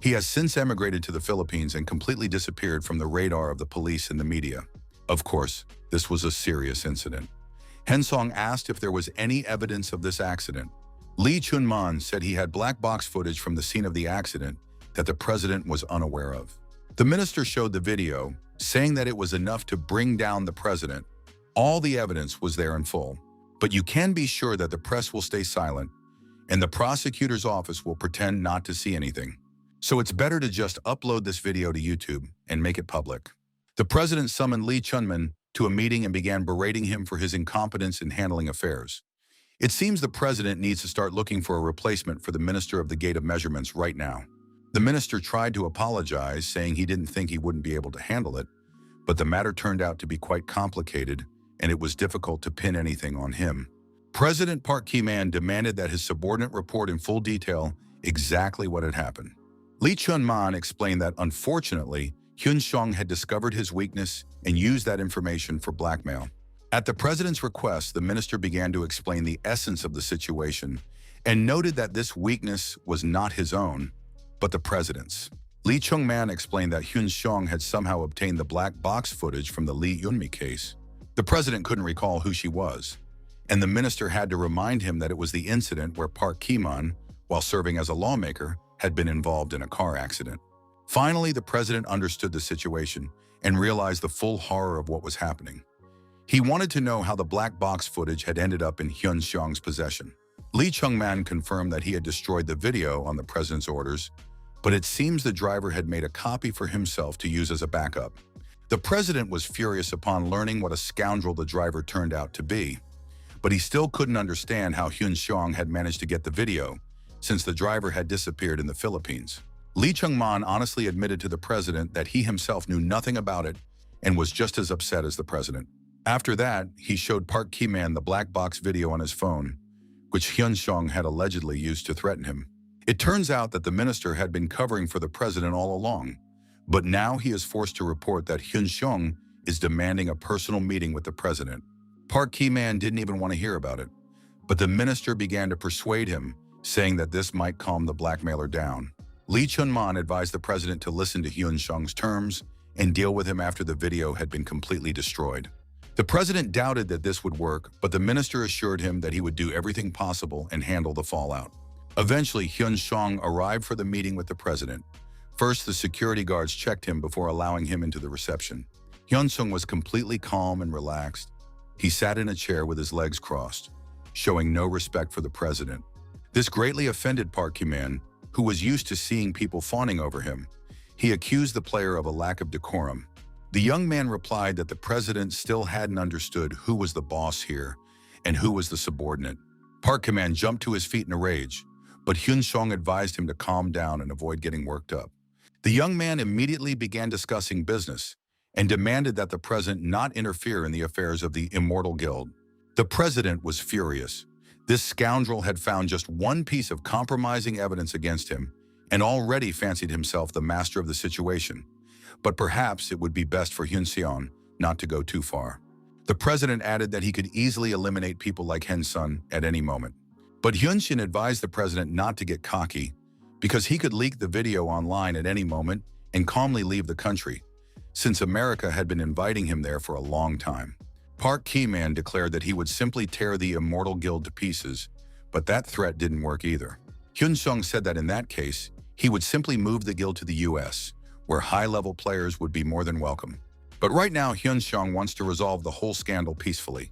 He has since emigrated to the Philippines and completely disappeared from the radar of the police and the media. Of course, this was a serious incident. Hensong asked if there was any evidence of this accident. Lee Chun-man said he had black box footage from the scene of the accident that the president was unaware of. The minister showed the video, saying that it was enough to bring down the president. All the evidence was there in full. But you can be sure that the press will stay silent, and the prosecutor's office will pretend not to see anything. So it's better to just upload this video to YouTube and make it public. The president summoned Lee Chun-man to a meeting and began berating him for his incompetence in handling affairs. It seems the president needs to start looking for a replacement for the Minister of the Gate of Measurements right now. The minister tried to apologize, saying he didn't think he wouldn't be able to handle it, but the matter turned out to be quite complicated, and it was difficult to pin anything on him. President Park Ki-man demanded that his subordinate report in full detail exactly what had happened. Lee Chun-man explained that, unfortunately, Hyun Sung had discovered his weakness and used that information for blackmail. At the president's request, the minister began to explain the essence of the situation and noted that this weakness was not his own, but the president's. Lee Chung-man explained that Hyun Sung had somehow obtained the black box footage from the Lee Yunmi case. The president couldn't recall who she was, and the minister had to remind him that it was the incident where Park Ki-man, while serving as a lawmaker, had been involved in a car accident. Finally, the president understood the situation and realized the full horror of what was happening. He wanted to know how the black box footage had ended up in Hyun Sung's possession. Lee Chung-man confirmed that he had destroyed the video on the president's orders, but it seems the driver had made a copy for himself to use as a backup. The president was furious upon learning what a scoundrel the driver turned out to be, but he still couldn't understand how Hyun Sung had managed to get the video, since the driver had disappeared in the Philippines. Lee Chung-man honestly admitted to the president that he himself knew nothing about it and was just as upset as the president. After that, he showed Park Ki-man the black box video on his phone, which Hyun Sung had allegedly used to threaten him. It turns out that the minister had been covering for the president all along, but now he is forced to report that Hyun Sung is demanding a personal meeting with the president. Park Ki-man didn't even want to hear about it, but the minister began to persuade him, saying that this might calm the blackmailer down. Lee Chun-man advised the president to listen to Hyun Sung's terms and deal with him after the video had been completely destroyed. The president doubted that this would work, but the minister assured him that he would do everything possible and handle the fallout. Eventually, Hyun Sung arrived for the meeting with the president. First, the security guards checked him before allowing him into the reception. Hyun Sung was completely calm and relaxed. He sat in a chair with his legs crossed, showing no respect for the president. This greatly offended Park Ki-man, who was used to seeing people fawning over him. He accused the player of a lack of decorum. The young man replied that the president still hadn't understood who was the boss here and who was the subordinate. Park Ki-man jumped to his feet in a rage, but Hyun Sung advised him to calm down and avoid getting worked up. The young man immediately began discussing business and demanded that the president not interfere in the affairs of the Immortal Guild. The president was furious. This scoundrel had found just one piece of compromising evidence against him and already fancied himself the master of the situation. But perhaps it would be best for Hyun Seon not to go too far. The president added that he could easily eliminate people like Hen Sun at any moment. But Hyun Shin advised the president not to get cocky, because he could leak the video online at any moment and calmly leave the country, since America had been inviting him there for a long time. Park Ki-man declared that he would simply tear the Immortal Guild to pieces, but that threat didn't work either. Hyun Sung said that in that case, he would simply move the guild to the US, where high-level players would be more than welcome. But right now, Hyun Sung wants to resolve the whole scandal peacefully.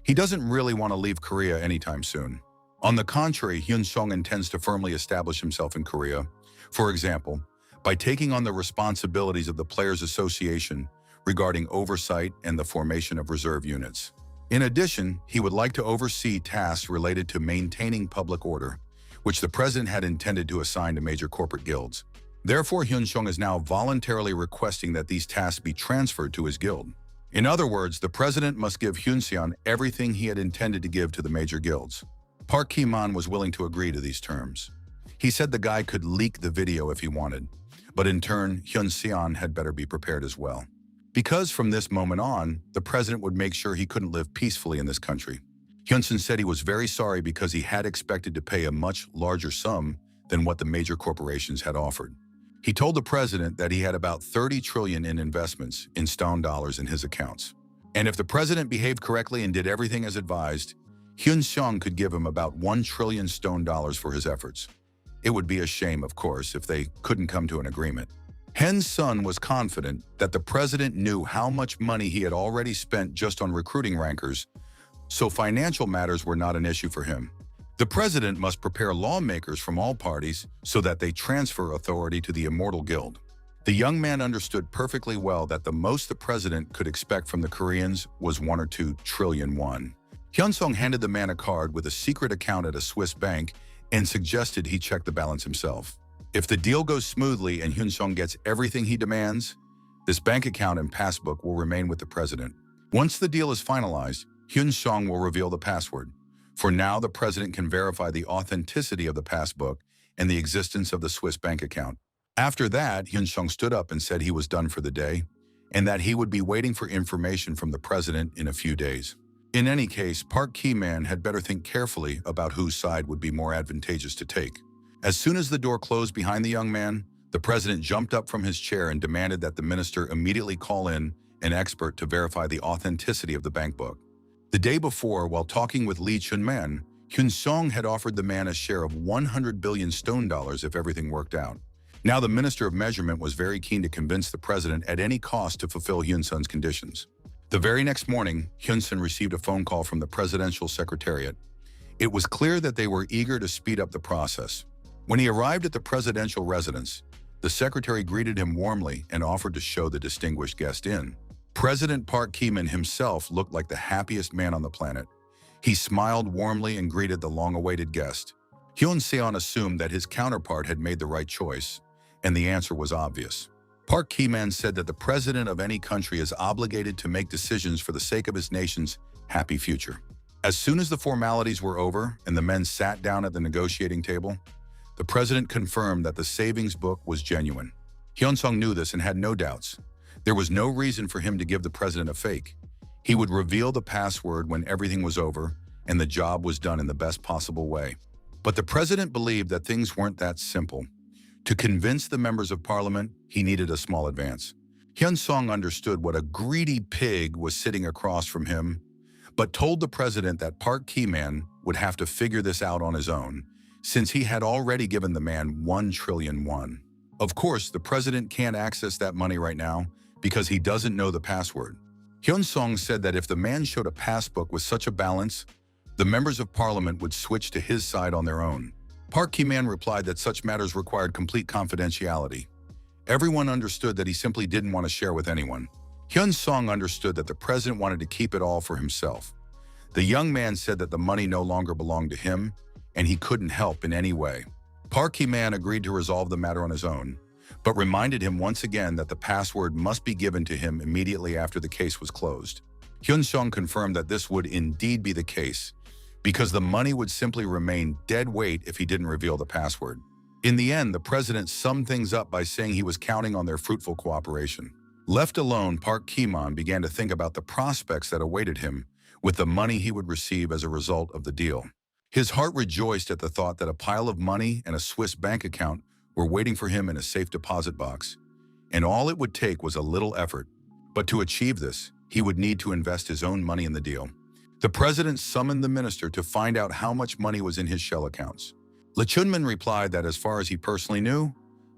He doesn't really want to leave Korea anytime soon. On the contrary, Hyun Sung intends to firmly establish himself in Korea, for example, by taking on the responsibilities of the Players Association regarding oversight and the formation of reserve units. In addition, he would like to oversee tasks related to maintaining public order, which the president had intended to assign to major corporate guilds. Therefore, Hyun Sung is now voluntarily requesting that these tasks be transferred to his guild. In other words, the president must give Hyun Seon everything he had intended to give to the major guilds. Park Ki-man was willing to agree to these terms. He said the guy could leak the video if he wanted, but in turn, Hyun Seon had better be prepared as well. Because from this moment on, the president would make sure he couldn't live peacefully in this country. Hyun-sun said he was very sorry because he had expected to pay a much larger sum than what the major corporations had offered. He told the president that he had about 30 trillion in investments in stone dollars in his accounts. And if the president behaved correctly and did everything as advised, Hyun-sung could give him about 1 trillion stone dollars for his efforts. It would be a shame, of course, if they couldn't come to an agreement. Hyun-sun was confident that the president knew how much money he had already spent just on recruiting rankers, so financial matters were not an issue for him. The president must prepare lawmakers from all parties so that they transfer authority to the Immortal Guild. The young man understood perfectly well that the most the president could expect from the Koreans was 1 or 2 trillion won. Hyun-sung handed the man a card with a secret account at a Swiss bank and suggested he check the balance himself. If the deal goes smoothly and Hyun-sung gets everything he demands, this bank account and passbook will remain with the president. Once the deal is finalized, Hyun-sung will reveal the password. For now, the president can verify the authenticity of the passbook and the existence of the Swiss bank account. After that, Hyun-sung stood up and said he was done for the day and that he would be waiting for information from the president in a few days. In any case, Park Ki-man had better think carefully about whose side would be more advantageous to take. As soon as the door closed behind the young man, the president jumped up from his chair and demanded that the minister immediately call in an expert to verify the authenticity of the bank book. The day before, while talking with Lee Chun-man, Hyun-sung had offered the man a share of 100 billion stone dollars if everything worked out. Now the Minister of Measurement was very keen to convince the president at any cost to fulfill Hyun-sun's conditions. The very next morning, Hyun-sun received a phone call from the presidential secretariat. It was clear that they were eager to speed up the process. When he arrived at the presidential residence, the secretary greeted him warmly and offered to show the distinguished guest in. President Park Ki-man himself looked like the happiest man on the planet. He smiled warmly and greeted the long-awaited guest. Hyun-seon assumed that his counterpart had made the right choice, and the answer was obvious. Park Ki-man said that the president of any country is obligated to make decisions for the sake of his nation's happy future. As soon as the formalities were over and the men sat down at the negotiating table, the president confirmed that the savings book was genuine. Hyun-sung knew this and had no doubts. There was no reason for him to give the president a fake. He would reveal the password when everything was over and the job was done in the best possible way. But the president believed that things weren't that simple. To convince the members of parliament, he needed a small advance. Hyun-sung understood what a greedy pig was sitting across from him, but told the president that Park Ki-man would have to figure this out on his own, since he had already given the man 1 trillion won. Of course, the president can't access that money right now because he doesn't know the password. Hyun-sung said that if the man showed a passbook with such a balance, the members of parliament would switch to his side on their own. Park Ki-man replied that such matters required complete confidentiality. Everyone understood that he simply didn't want to share with anyone. Hyun-sung understood that the president wanted to keep it all for himself. The young man said that the money no longer belonged to him, and he couldn't help in any way. Park Ki-man agreed to resolve the matter on his own, but reminded him once again that the password must be given to him immediately after the case was closed. Hyun-sung confirmed that this would indeed be the case, because the money would simply remain dead weight if he didn't reveal the password. In the end, the president summed things up by saying he was counting on their fruitful cooperation. Left alone, Park Ki-man began to think about the prospects that awaited him with the money he would receive as a result of the deal. His heart rejoiced at the thought that a pile of money and a Swiss bank account were waiting for him in a safe deposit box, and all it would take was a little effort. But to achieve this, he would need to invest his own money in the deal. The president summoned the minister to find out how much money was in his shell accounts. Lee Chun-man replied that as far as he personally knew,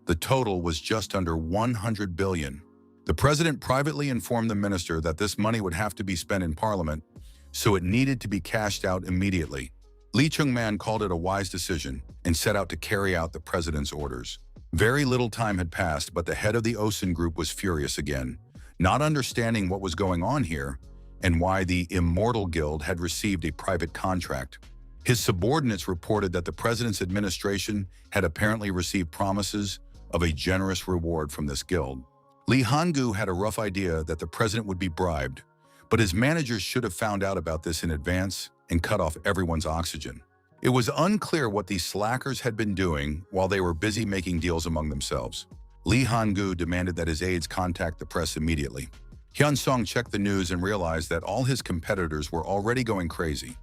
the total was just under 100 billion. The president privately informed the minister that this money would have to be spent in parliament, so it needed to be cashed out immediately. Lee Chung-man called it a wise decision and set out to carry out the president's orders. Very little time had passed, but the head of the Osun group was furious again, not understanding what was going on here and why the Immortal Guild had received a private contract. His subordinates reported that the president's administration had apparently received promises of a generous reward from this guild. Lee Han-gu had a rough idea that the president would be bribed, but his managers should have found out about this in advance and cut off everyone's oxygen. It was unclear what these slackers had been doing while they were busy making deals among themselves. Lee Han-gu demanded that his aides contact the press immediately. Hyun-sung checked the news and realized that all his competitors were already going crazy.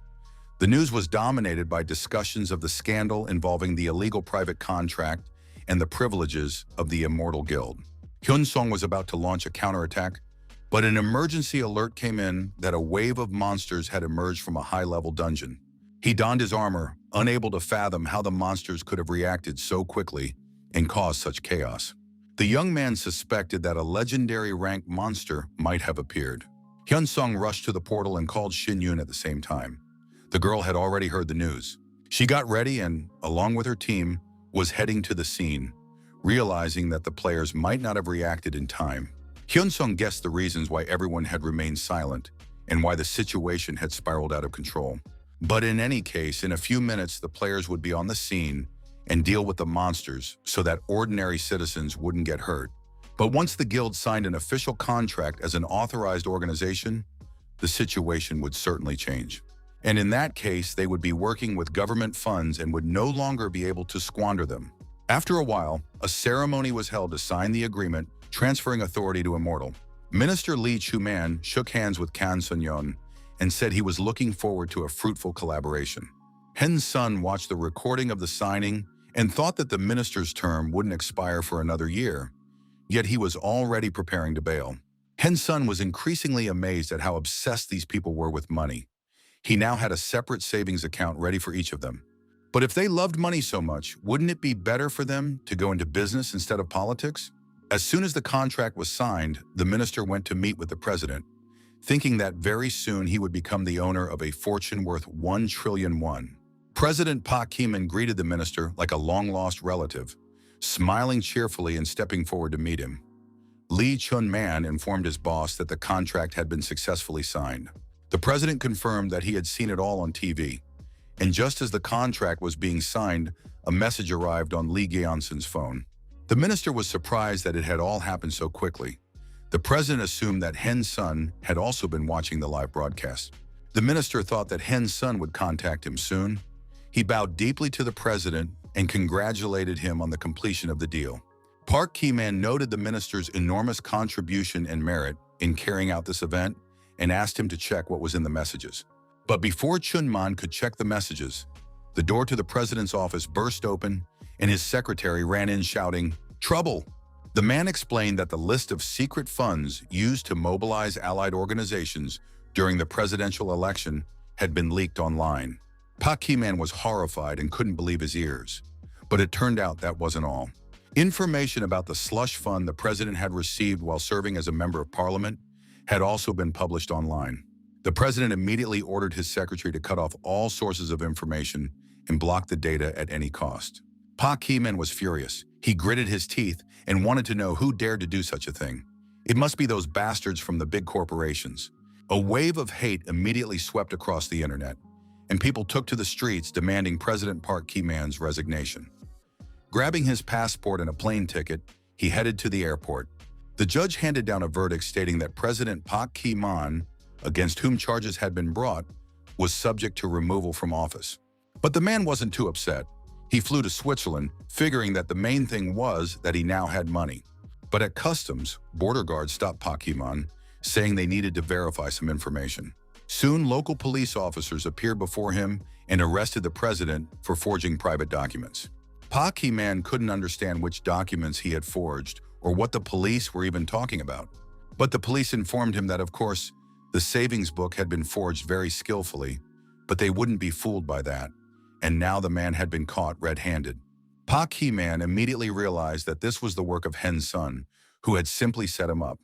The news was dominated by discussions of the scandal involving the illegal private contract and the privileges of the Immortal Guild. Hyun-sung was about to launch a counterattack, but an emergency alert came in that a wave of monsters had emerged from a high-level dungeon. He donned his armor, unable to fathom how the monsters could have reacted so quickly and caused such chaos. The young man suspected that a legendary rank monster might have appeared. Hyun-sung rushed to the portal and called Shin-yoon at the same time. The girl had already heard the news. She got ready and, along with her team, was heading to the scene, realizing that the players might not have reacted in time. Hyun-sung guessed the reasons why everyone had remained silent and why the situation had spiraled out of control. But in any case, in a few minutes, the players would be on the scene and deal with the monsters so that ordinary citizens wouldn't get hurt. But once the guild signed an official contract as an authorized organization, the situation would certainly change. And in that case, they would be working with government funds and would no longer be able to squander them. After a while, a ceremony was held to sign the agreement, transferring authority to Immortal. Minister Lee Chu-man shook hands with Kan Sun-yeon and said he was looking forward to a fruitful collaboration. Hen's son watched the recording of the signing and thought that the minister's term wouldn't expire for another year, yet he was already preparing to bail. Hen's son was increasingly amazed at how obsessed these people were with money. He now had a separate savings account ready for each of them. But if they loved money so much, wouldn't it be better for them to go into business instead of politics? As soon as the contract was signed, the minister went to meet with the president, thinking that very soon he would become the owner of a fortune worth 1 trillion won. President Park Ki-man greeted the minister like a long-lost relative, smiling cheerfully and stepping forward to meet him. Lee Chun-man informed his boss that the contract had been successfully signed. The president confirmed that he had seen it all on TV, and just as the contract was being signed, a message arrived on Lee Gyeonson's phone. The minister was surprised that it had all happened so quickly. The president assumed that Hen's son had also been watching the live broadcast. The minister thought that Hen's son would contact him soon. He bowed deeply to the president and congratulated him on the completion of the deal. Park Ki-man noted the minister's enormous contribution and merit in carrying out this event and asked him to check what was in the messages. But before Chun-man could check the messages, the door to the president's office burst open and his secretary ran in shouting, "Trouble!" The man explained that the list of secret funds used to mobilize allied organizations during the presidential election had been leaked online. Park Ki-man was horrified and couldn't believe his ears. But it turned out that wasn't all. Information about the slush fund the president had received while serving as a member of parliament had also been published online. The president immediately ordered his secretary to cut off all sources of information and block the data at any cost. Park Ki-man was furious. He gritted his teeth and wanted to know who dared to do such a thing. It must be those bastards from the big corporations. A wave of hate immediately swept across the internet, and people took to the streets demanding President Park Ki-man's resignation. Grabbing his passport and a plane ticket, he headed to the airport. The judge handed down a verdict stating that President Park Ki-man, against whom charges had been brought, was subject to removal from office. But the man wasn't too upset. He flew to Switzerland, figuring that the main thing was that he now had money. But at customs, border guards stopped Park Ki-man, saying they needed to verify some information. Soon, local police officers appeared before him and arrested the president for forging private documents. Park Ki-man couldn't understand which documents he had forged or what the police were even talking about. But the police informed him that, of course, the savings book had been forged very skillfully, but they wouldn't be fooled by that, and now the man had been caught red-handed. Park Ki-man immediately realized that this was the work of Hen's son, who had simply set him up.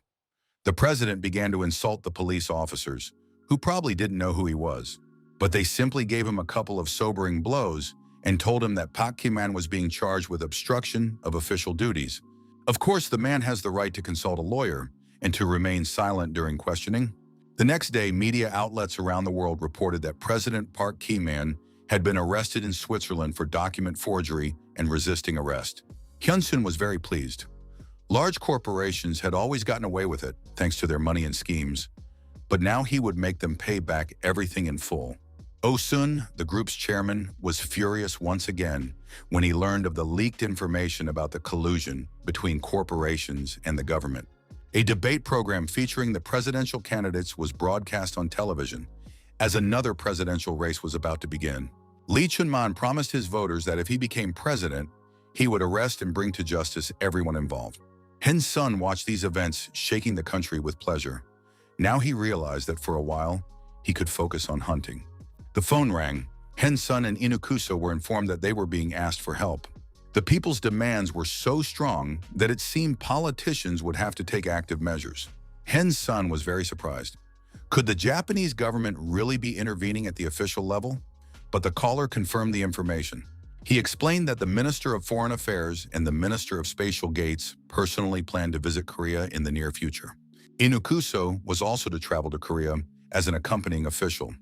The president began to insult the police officers, who probably didn't know who he was, but they simply gave him a couple of sobering blows and told him that Park Ki-man was being charged with obstruction of official duties. Of course, the man has the right to consult a lawyer and to remain silent during questioning. The next day, media outlets around the world reported that President Park Ki-man had been arrested in Switzerland for document forgery and resisting arrest. Hyun-sung was very pleased. Large corporations had always gotten away with it, thanks to their money and schemes, but now he would make them pay back everything in full. Oh-sun, the group's chairman, was furious once again when he learned of the leaked information about the collusion between corporations and the government. A debate program featuring the presidential candidates was broadcast on television, as another presidential race was about to begin. Lee Chun-man promised his voters that if he became president, he would arrest and bring to justice everyone involved. Hen's son watched these events, shaking the country with pleasure. Now he realized that for a while, he could focus on hunting. The phone rang. Hen's son and Inukuso were informed that they were being asked for help. The people's demands were so strong that it seemed politicians would have to take active measures. Hen's son was very surprised. Could the Japanese government really be intervening at the official level? But the caller confirmed the information. He explained that the Minister of Foreign Affairs and the Minister of Spatial Gates personally planned to visit Korea in the near future. Inukuso was also to travel to Korea as an accompanying official.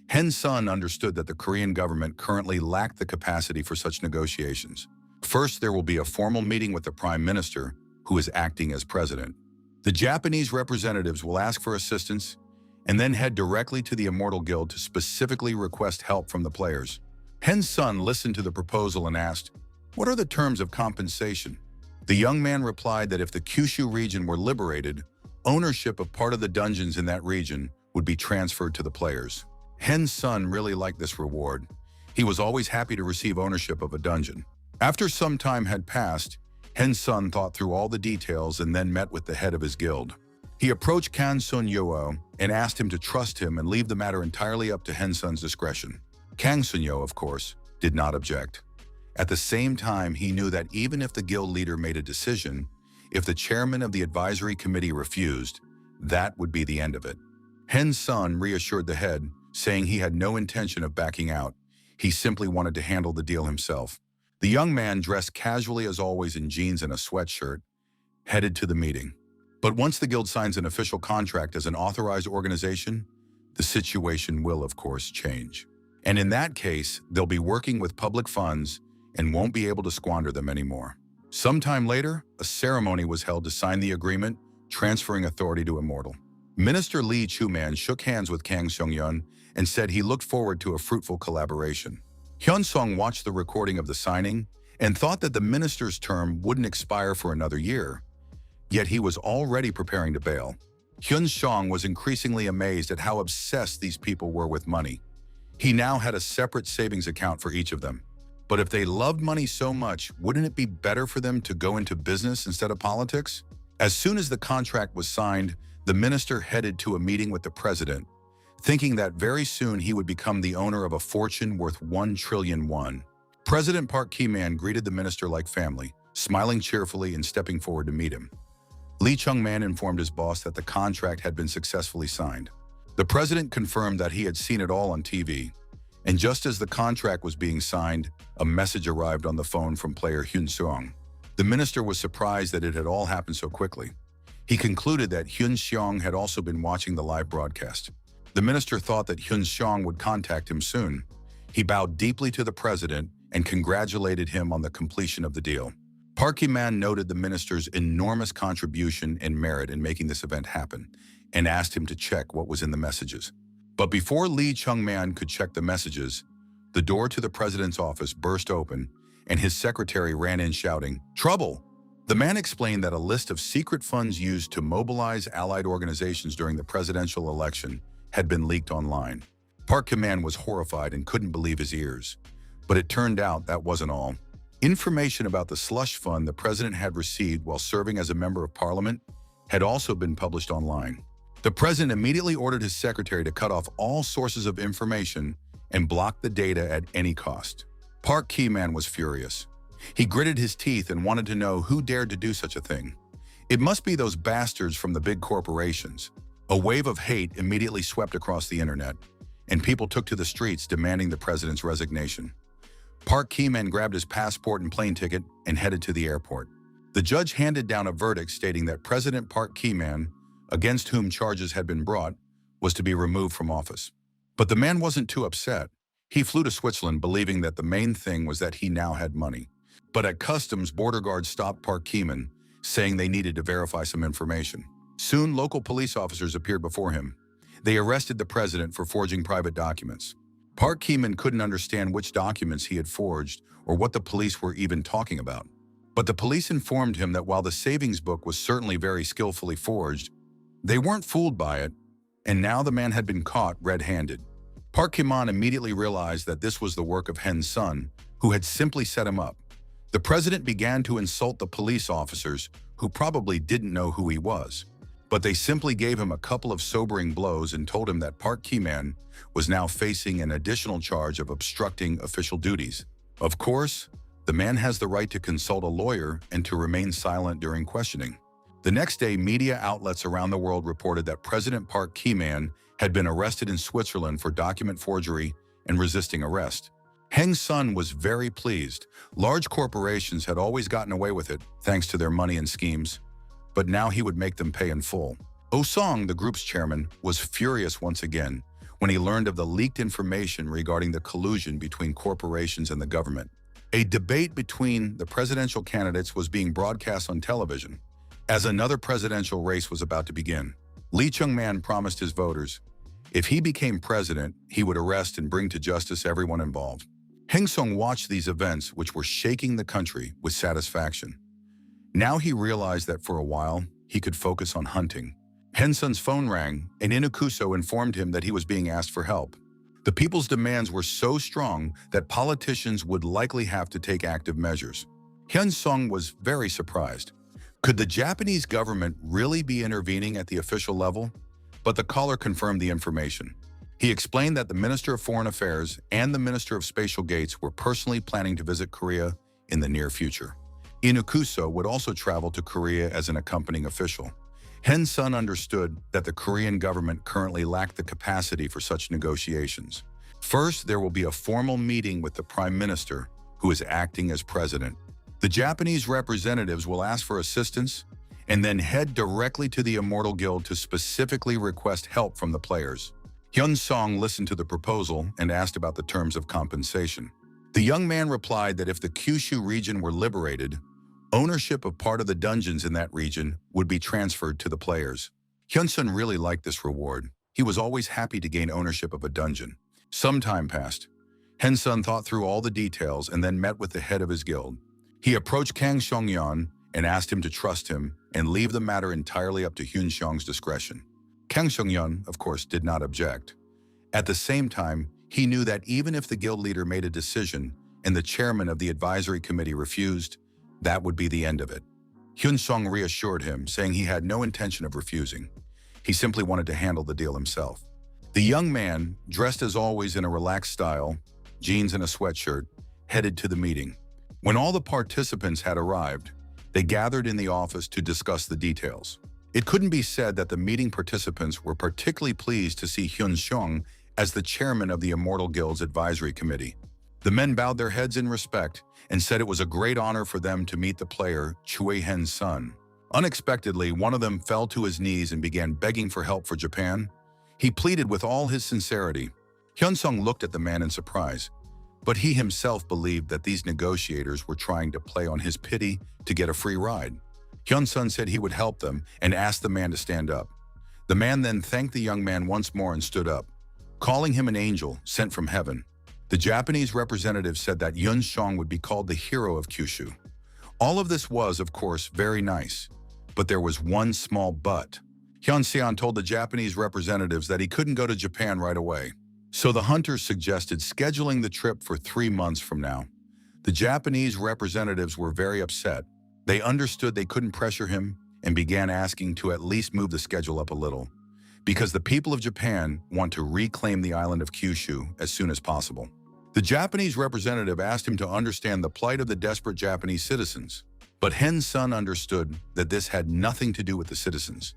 Hen's son understood that the Korean government currently lacked the capacity for such negotiations. First, there will be a formal meeting with the Prime Minister, who is acting as president. The Japanese representatives will ask for assistance and then head directly to the Immortal Guild to specifically request help from the players. Hen's son listened to the proposal and asked, "What are the terms of compensation?" The young man replied that if the Kyushu region were liberated, ownership of part of the dungeons in that region would be transferred to the players. Hen's son really liked this reward. He was always happy to receive ownership of a dungeon. After some time had passed, Hen's son thought through all the details and then met with the head of his guild. He approached Kang Sun-yo and asked him to trust him and leave the matter entirely up to Hen's son's discretion. Kang Sun-yo, of course, did not object. At the same time, he knew that even if the guild leader made a decision, if the chairman of the advisory committee refused, that would be the end of it. Hen's son reassured the head, saying he had no intention of backing out. He simply wanted to handle the deal himself. The young man, dressed casually as always in jeans and a sweatshirt, headed to the meeting. But once the guild signs an official contract as an authorized organization, the situation will, of course, change. And in that case, they'll be working with public funds and won't be able to squander them anymore. Sometime later, a ceremony was held to sign the agreement, transferring authority to Immortal. Minister Lee Chu-man shook hands with Kang Seong-yeon and said he looked forward to a fruitful collaboration. Hyun-sung watched the recording of the signing and thought that the minister's term wouldn't expire for another year, yet he was already preparing to bail. Hyun-sung was increasingly amazed at how obsessed these people were with money. He now had a separate savings account for each of them. But if they loved money so much, wouldn't it be better for them to go into business instead of politics? As soon as the contract was signed, the minister headed to a meeting with the president, thinking that very soon he would become the owner of a fortune worth 1 trillion won. President Park Ki-man greeted the minister like family, smiling cheerfully and stepping forward to meet him. Lee Chung-man informed his boss that the contract had been successfully signed. The president confirmed that he had seen it all on TV, and just as the contract was being signed, a message arrived on the phone from player Hyun-seong. The minister was surprised that it had all happened so quickly. He concluded that Hyun-seong had also been watching the live broadcast. The minister thought that Hyun-seong would contact him soon. He bowed deeply to the president and congratulated him on the completion of the deal. Park Ki-man noted the minister's enormous contribution and merit in making this event happen and asked him to check what was in the messages. But before Lee Chung-man could check the messages, the door to the president's office burst open and his secretary ran in shouting, "Trouble!" The man explained that a list of secret funds used to mobilize allied organizations during the presidential election had been leaked online. Park Ki-man was horrified and couldn't believe his ears. But it turned out that wasn't all. Information about the slush fund the president had received while serving as a member of parliament had also been published online. The president immediately ordered his secretary to cut off all sources of information and block the data at any cost. Park Ki-man was furious. He gritted his teeth and wanted to know who dared to do such a thing. It must be those bastards from the big corporations. A wave of hate immediately swept across the internet, and people took to the streets demanding the president's resignation. Park Ki-man grabbed his passport and plane ticket and headed to the airport. The judge handed down a verdict stating that President Park Ki-man, against whom charges had been brought, was to be removed from office. But the man wasn't too upset. He flew to Switzerland believing that the main thing was that he now had money. But at customs, border guards stopped Park Ki-man, saying they needed to verify some information. Soon, local police officers appeared before him. They arrested the president for forging private documents. Park Ki-man couldn't understand which documents he had forged or what the police were even talking about. But the police informed him that while the savings book was certainly very skillfully forged, they weren't fooled by it, and now the man had been caught red-handed. Park Kim-an immediately realized that this was the work of Hen's son, who had simply set him up. The president began to insult the police officers, who probably didn't know who he was. But they simply gave him a couple of sobering blows and told him that Park Kim-an was now facing an additional charge of obstructing official duties. Of course, the man has the right to consult a lawyer and to remain silent during questioning. The next day, media outlets around the world reported that President Park Kim-an had been arrested in Switzerland for document forgery and resisting arrest. Heng's son was very pleased. Large corporations had always gotten away with it, thanks to their money and schemes, but now he would make them pay in full. Oh Song, the group's chairman, was furious once again when he learned of the leaked information regarding the collusion between corporations and the government. A debate between the presidential candidates was being broadcast on television as another presidential race was about to begin. Lee Chung-man promised his voters, if he became president, he would arrest and bring to justice everyone involved. Heng Sung watched these events, which were shaking the country, with satisfaction. Now he realized that for a while, he could focus on hunting. Henson's phone rang, and Inukuso informed him that he was being asked for help. The people's demands were so strong that politicians would likely have to take active measures. Hyun Sung was very surprised. Could the Japanese government really be intervening at the official level? But the caller confirmed the information. He explained that the Minister of Foreign Affairs and the Minister of Spatial Gates were personally planning to visit Korea in the near future. Inukuso would also travel to Korea as an accompanying official. Hen Sun understood that the Korean government currently lacked the capacity for such negotiations. First, there will be a formal meeting with the Prime Minister, who is acting as president. The Japanese representatives will ask for assistance and then head directly to the Immortal Guild to specifically request help from the players. Hyun Song listened to the proposal and asked about the terms of compensation. The young man replied that if the Kyushu region were liberated, ownership of part of the dungeons in that region would be transferred to the players. Hyun-sun really liked this reward. He was always happy to gain ownership of a dungeon. Some time passed. Hen-sun thought through all the details and then met with the head of his guild. He approached Kang Seong-yeon and asked him to trust him and leave the matter entirely up to Hyun Seong's discretion. Kang Seong-yeon, of course, did not object. At the same time, he knew that even if the guild leader made a decision and the chairman of the advisory committee refused, that would be the end of it. Hyun Sung reassured him, saying he had no intention of refusing. He simply wanted to handle the deal himself. The young man, dressed as always in a relaxed style, jeans and a sweatshirt, headed to the meeting. When all the participants had arrived, they gathered in the office to discuss the details. It couldn't be said that the meeting participants were particularly pleased to see Hyun Seong as the chairman of the Immortal Guild's advisory committee. The men bowed their heads in respect and said it was a great honor for them to meet the player Choi Hen's son. Unexpectedly, one of them fell to his knees and began begging for help for Japan. He pleaded with all his sincerity. Hyun Sung looked at the man in surprise, but he himself believed that these negotiators were trying to play on his pity to get a free ride. Hyun Sung said he would help them and asked the man to stand up. The man then thanked the young man once more and stood up, calling him an angel sent from heaven. The Japanese representative said that Hyun Seong would be called the hero of Kyushu. All of this was, of course, very nice, but there was one small but. Hyun Seon told the Japanese representatives that he couldn't go to Japan right away. So the hunters suggested scheduling the trip for 3 months from now. The Japanese representatives were very upset. They understood they couldn't pressure him and began asking to at least move the schedule up a little, because the people of Japan want to reclaim the island of Kyushu as soon as possible. The Japanese representative asked him to understand the plight of the desperate Japanese citizens, but Hen's son understood that this had nothing to do with the citizens.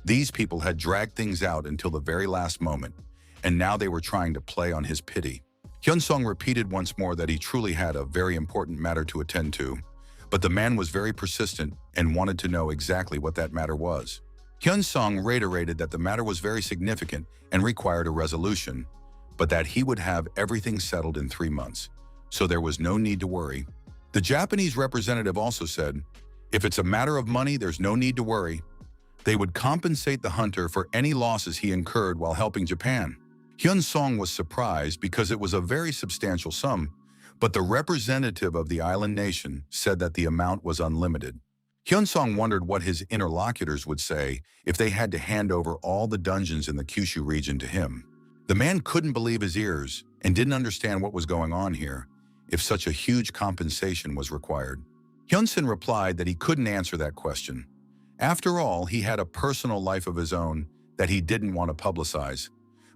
These people had dragged things out until the very last moment, and now they were trying to play on his pity. Hyun Sung repeated once more that he truly had a very important matter to attend to, but the man was very persistent and wanted to know exactly what that matter was. Hyun Sung reiterated that the matter was very significant and required a resolution, but that he would have everything settled in 3 months, so there was no need to worry. The Japanese representative also said, if it's a matter of money, there's no need to worry. They would compensate the hunter for any losses he incurred while helping Japan. Hyun Sung was surprised because it was a very substantial sum, but the representative of the island nation said that the amount was unlimited. Hyun Sung wondered what his interlocutors would say if they had to hand over all the dungeons in the Kyushu region to him. The man couldn't believe his ears and didn't understand what was going on here if such a huge compensation was required. Hyun-sun replied that he couldn't answer that question. After all, he had a personal life of his own that he didn't want to publicize.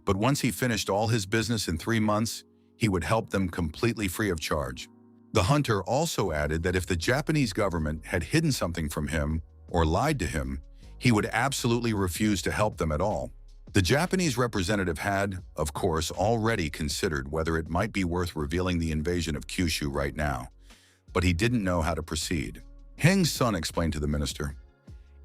But once he finished all his business in 3 months, he would help them completely free of charge. The hunter also added that if the Japanese government had hidden something from him or lied to him, he would absolutely refuse to help them at all. The Japanese representative had, of course, already considered whether it might be worth revealing the invasion of Kyushu right now, but he didn't know how to proceed. Heng's son explained to the minister,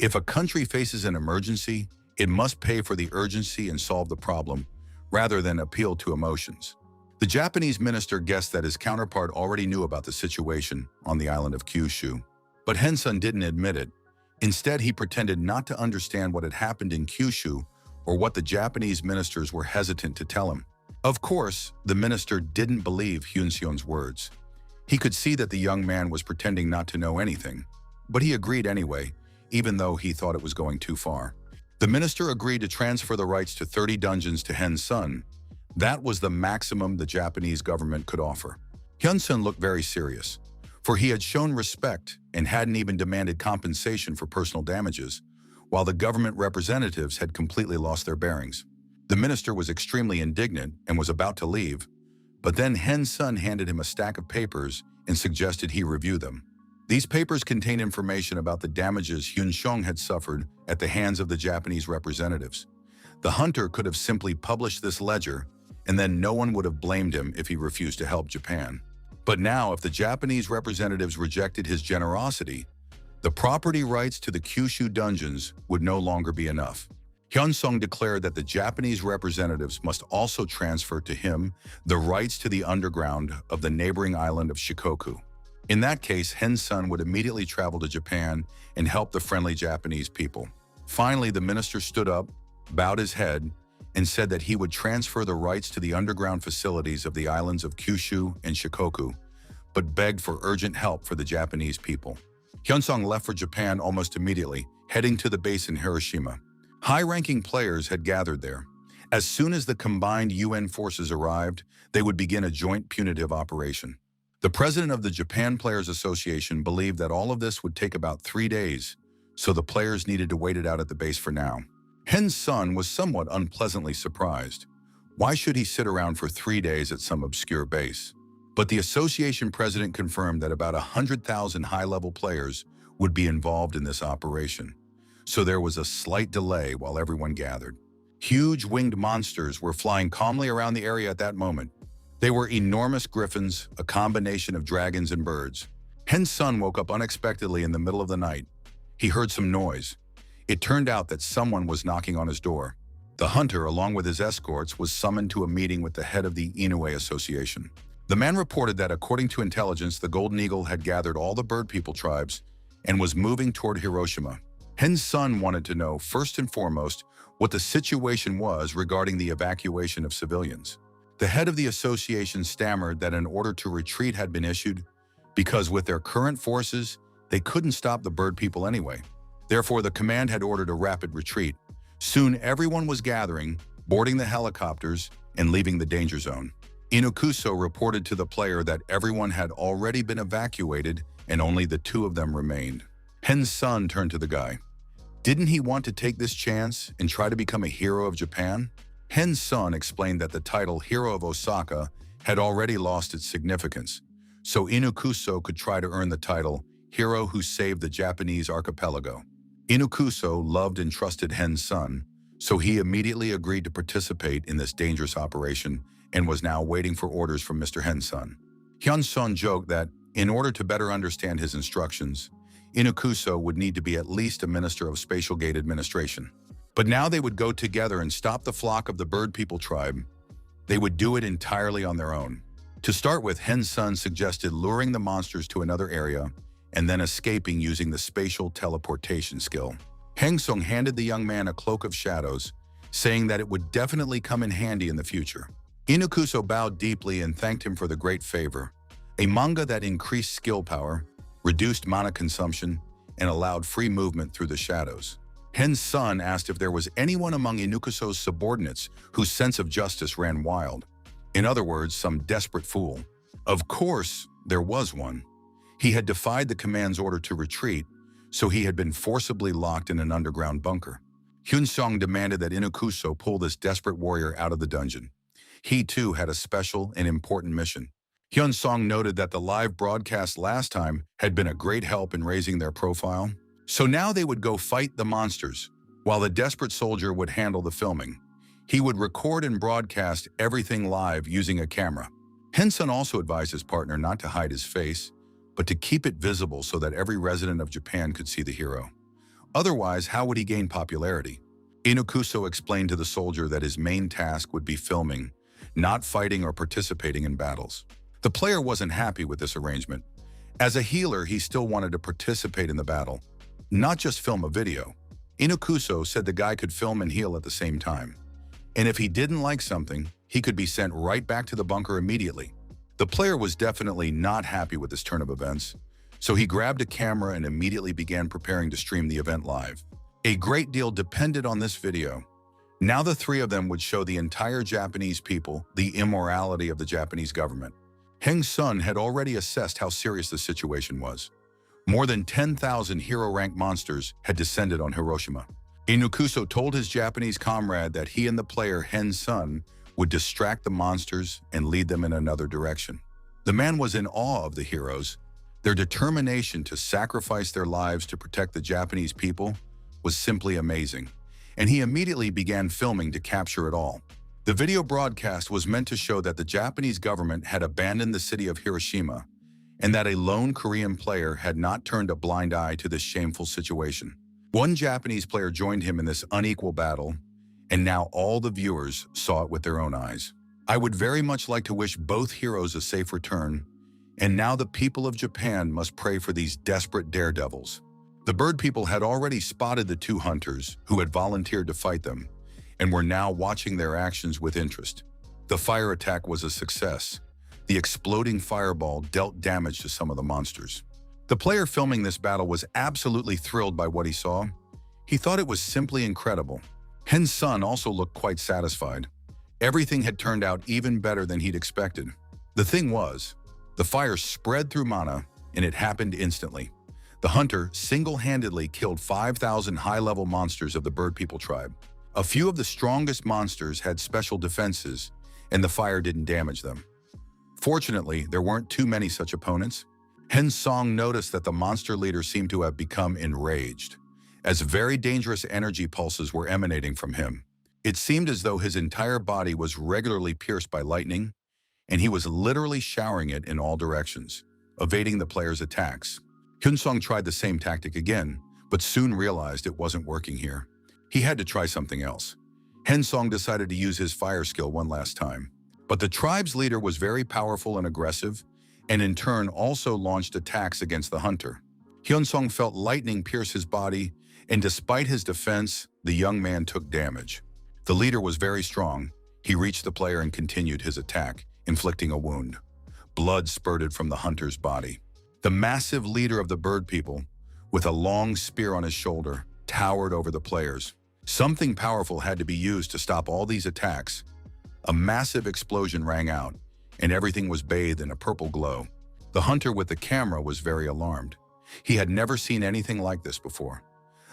"If a country faces an emergency, it must pay for the urgency and solve the problem, rather than appeal to emotions." The Japanese minister guessed that his counterpart already knew about the situation on the island of Kyushu, but Hensun didn't admit it. Instead, he pretended not to understand what had happened in Kyushu or what the Japanese ministers were hesitant to tell him. Of course, the minister didn't believe Hyun-seon's words. He could see that the young man was pretending not to know anything, but he agreed anyway, even though he thought it was going too far. The minister agreed to transfer the rights to 30 dungeons to Hensun. That was the maximum the Japanese government could offer. Hyun-sun looked very serious, for he had shown respect and hadn't even demanded compensation for personal damages, while the government representatives had completely lost their bearings. The minister was extremely indignant and was about to leave, but then Hensun handed him a stack of papers and suggested he review them. These papers contained information about the damages Hyun-seong had suffered at the hands of the Japanese representatives. The hunter could have simply published this ledger, and then no one would have blamed him if he refused to help Japan. But now, if the Japanese representatives rejected his generosity, the property rights to the Kyushu dungeons would no longer be enough. Hyun-seong declared that the Japanese representatives must also transfer to him the rights to the underground of the neighboring island of Shikoku. In that case, Hensun would immediately travel to Japan and help the friendly Japanese people. Finally, the minister stood up, bowed his head, and said that he would transfer the rights to the underground facilities of the islands of Kyushu and Shikoku, but begged for urgent help for the Japanese people. Hyun-seong left for Japan almost immediately, heading to the base in Hiroshima. High-ranking players had gathered there. As soon as the combined UN forces arrived, they would begin a joint punitive operation. The president of the Japan Players Association believed that all of this would take about 3 days, so the players needed to wait it out at the base for now. Hen's son was somewhat unpleasantly surprised. Why should he sit around for 3 days at some obscure base? But the association president confirmed that about 100,000 high-level players would be involved in this operation. So there was a slight delay while everyone gathered. Huge winged monsters were flying calmly around the area at that moment. They were enormous griffins, a combination of dragons and birds. Hen's son woke up unexpectedly in the middle of the night. He heard some noise. It turned out that someone was knocking on his door. The hunter, along with his escorts, was summoned to a meeting with the head of the Inoue Association. The man reported that, according to intelligence, the Golden Eagle had gathered all the bird people tribes and was moving toward Hiroshima. Hen's son wanted to know, first and foremost, what the situation was regarding the evacuation of civilians. The head of the association stammered that an order to retreat had been issued because with their current forces, they couldn't stop the bird people anyway. Therefore, the command had ordered a rapid retreat. Soon, everyone was gathering, boarding the helicopters, and leaving the danger zone. Inukuso reported to the player that everyone had already been evacuated and only the 2 of them remained. Hen's son turned to the guy. Didn't he want to take this chance and try to become a hero of Japan? Hen's son explained that the title Hero of Osaka had already lost its significance, so Inukuso could try to earn the title Hero Who Saved the Japanese Archipelago. Inukuso loved and trusted Hen's son, so he immediately agreed to participate in this dangerous operation and was now waiting for orders from Mr. Hen's son. Hyun-sun joked that, in order to better understand his instructions, Inukuso would need to be at least a minister of Spatial Gate Administration. But now they would go together and stop the flock of the Bird People tribe. They would do it entirely on their own. To start with, Hen's son suggested luring the monsters to another area and then escaping using the spatial teleportation skill. Heng-sung handed the young man a cloak of shadows, saying that it would definitely come in handy in the future. Inukuso bowed deeply and thanked him for the great favor, a manga that increased skill power, reduced mana consumption, and allowed free movement through the shadows. Hen's son asked if there was anyone among Inukuso's subordinates whose sense of justice ran wild. In other words, some desperate fool. Of course, there was one. He had defied the command's order to retreat, so he had been forcibly locked in an underground bunker. Hyun-sung demanded that Inukuso pull this desperate warrior out of the dungeon. He too had a special and important mission. Hyun-sung noted that the live broadcast last time had been a great help in raising their profile, so now they would go fight the monsters, while the desperate soldier would handle the filming. He would record and broadcast everything live using a camera. Henson also advised his partner not to hide his face, but to keep it visible so that every resident of Japan could see the hero. Otherwise, how would he gain popularity? Inukuso explained to the soldier that his main task would be filming, not fighting or participating in battles. The player wasn't happy with this arrangement. As a healer, he still wanted to participate in the battle, not just film a video. Inukuso said the guy could film and heal at the same time. And if he didn't like something, he could be sent right back to the bunker immediately. The player was definitely not happy with this turn of events, so he grabbed a camera and immediately began preparing to stream the event live. A great deal depended on this video. Now the three of them would show the entire Japanese people the immorality of the Japanese government. Heng's son had already assessed how serious the situation was. More than 10,000 hero-rank monsters had descended on Hiroshima. Inukuso told his Japanese comrade that he and the player Hen's son would distract the monsters and lead them in another direction. The man was in awe of the heroes. Their determination to sacrifice their lives to protect the Japanese people was simply amazing, and he immediately began filming to capture it all. The video broadcast was meant to show that the Japanese government had abandoned the city of Hiroshima and that a lone Korean player had not turned a blind eye to this shameful situation. One Japanese player joined him in this unequal battle, and now all the viewers saw it with their own eyes. I would very much like to wish both heroes a safe return, and now the people of Japan must pray for these desperate daredevils. The bird people had already spotted the two hunters who had volunteered to fight them, and were now watching their actions with interest. The fire attack was a success. The exploding fireball dealt damage to some of the monsters. The player filming this battle was absolutely thrilled by what he saw. He thought it was simply incredible. Hen's son also looked quite satisfied. Everything had turned out even better than he'd expected. The thing was, the fire spread through Mana, and it happened instantly. The hunter single-handedly killed 5,000 high-level monsters of the bird people tribe. A few of the strongest monsters had special defenses, and the fire didn't damage them. Fortunately, there weren't too many such opponents. Hen's Song noticed that the monster leader seemed to have become enraged, as very dangerous energy pulses were emanating from him. It seemed as though his entire body was regularly pierced by lightning, and he was literally showering it in all directions, evading the player's attacks. Hyun-sung tried the same tactic again, but soon realized it wasn't working here. He had to try something else. Hyun-sung decided to use his fire skill one last time. But the tribe's leader was very powerful and aggressive, and in turn also launched attacks against the hunter. Hyun-sung felt lightning pierce his body, and despite his defense, the young man took damage. The leader was very strong. He reached the player and continued his attack, inflicting a wound. Blood spurted from the hunter's body. The massive leader of the bird people, with a long spear on his shoulder, towered over the players. Something powerful had to be used to stop all these attacks. A massive explosion rang out, and everything was bathed in a purple glow. The hunter with the camera was very alarmed. He had never seen anything like this before.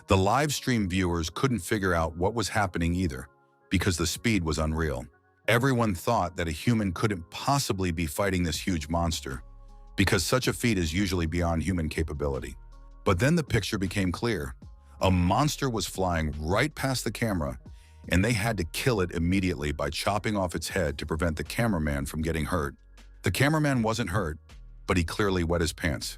The live stream viewers couldn't figure out what was happening either, because the speed was unreal. Everyone thought that a human couldn't possibly be fighting this huge monster, because such a feat is usually beyond human capability. But then the picture became clear. A monster was flying right past the camera, and they had to kill it immediately by chopping off its head to prevent the cameraman from getting hurt. The cameraman wasn't hurt, but he clearly wet his pants.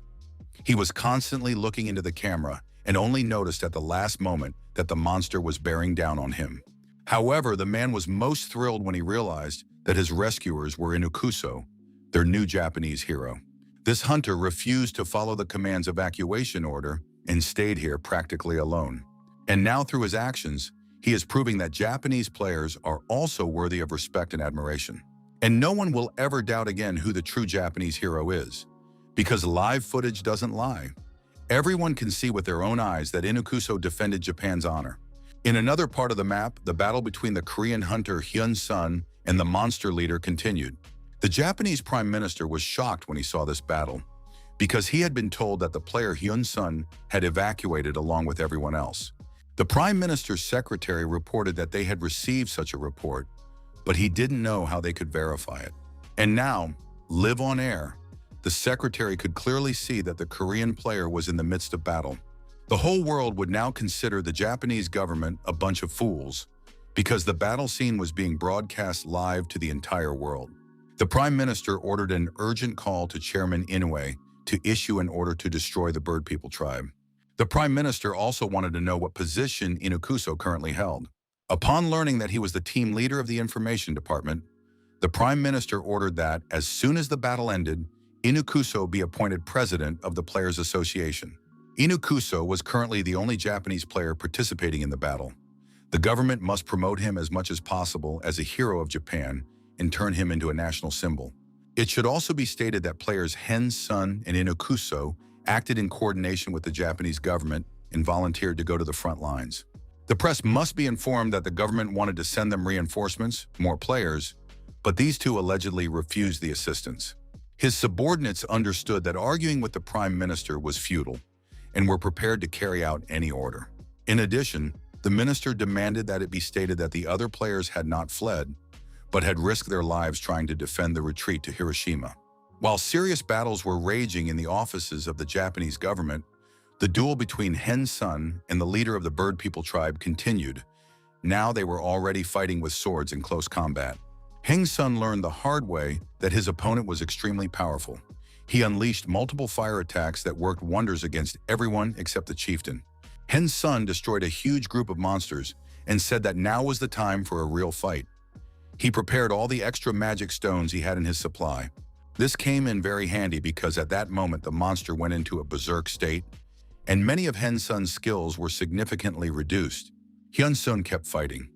He was constantly looking into the camera and only noticed at the last moment that the monster was bearing down on him. However, the man was most thrilled when he realized that his rescuers were Inukuso, their new Japanese hero. This hunter refused to follow the command's evacuation order and stayed here practically alone. And now through his actions, he is proving that Japanese players are also worthy of respect and admiration. And no one will ever doubt again who the true Japanese hero is, because live footage doesn't lie. Everyone can see with their own eyes that Inakuso defended Japan's honor. In another part of the map, the battle between the Korean hunter Hyun-sun and the monster leader continued. The Japanese prime minister was shocked when he saw this battle, because he had been told that the player Hyun-sun had evacuated along with everyone else. The prime minister's secretary reported that they had received such a report, but he didn't know how they could verify it. And now, live on air, the secretary could clearly see that the Korean player was in the midst of battle. The whole world would now consider the Japanese government a bunch of fools, because the battle scene was being broadcast live to the entire world. The prime minister ordered an urgent call to Chairman Inoue to issue an order to destroy the Bird People tribe. The prime minister also wanted to know what position Inakuso currently held. Upon learning that he was the team leader of the information department, the prime minister ordered that, as soon as the battle ended, Inakuso be appointed president of the Players Association. Inakuso was currently the only Japanese player participating in the battle. The government must promote him as much as possible as a hero of Japan and turn him into a national symbol. It should also be stated that players Hen-sun and Inakuso acted in coordination with the Japanese government and volunteered to go to the front lines. The press must be informed that the government wanted to send them reinforcements, more players, but these two allegedly refused the assistance. His subordinates understood that arguing with the prime minister was futile and were prepared to carry out any order. In addition, the minister demanded that it be stated that the other players had not fled, but had risked their lives trying to defend the retreat to Hiroshima. While serious battles were raging in the offices of the Japanese government, the duel between Hen-sun and the leader of the Bird People tribe continued. Now they were already fighting with swords in close combat. Hen-sun learned the hard way that his opponent was extremely powerful. He unleashed multiple fire attacks that worked wonders against everyone except the chieftain. Hen-sun destroyed a huge group of monsters and said that now was the time for a real fight. He prepared all the extra magic stones he had in his supply. This came in very handy because at that moment the monster went into a berserk state, and many of Hen-sun's skills were significantly reduced. Hyun-sun kept fighting.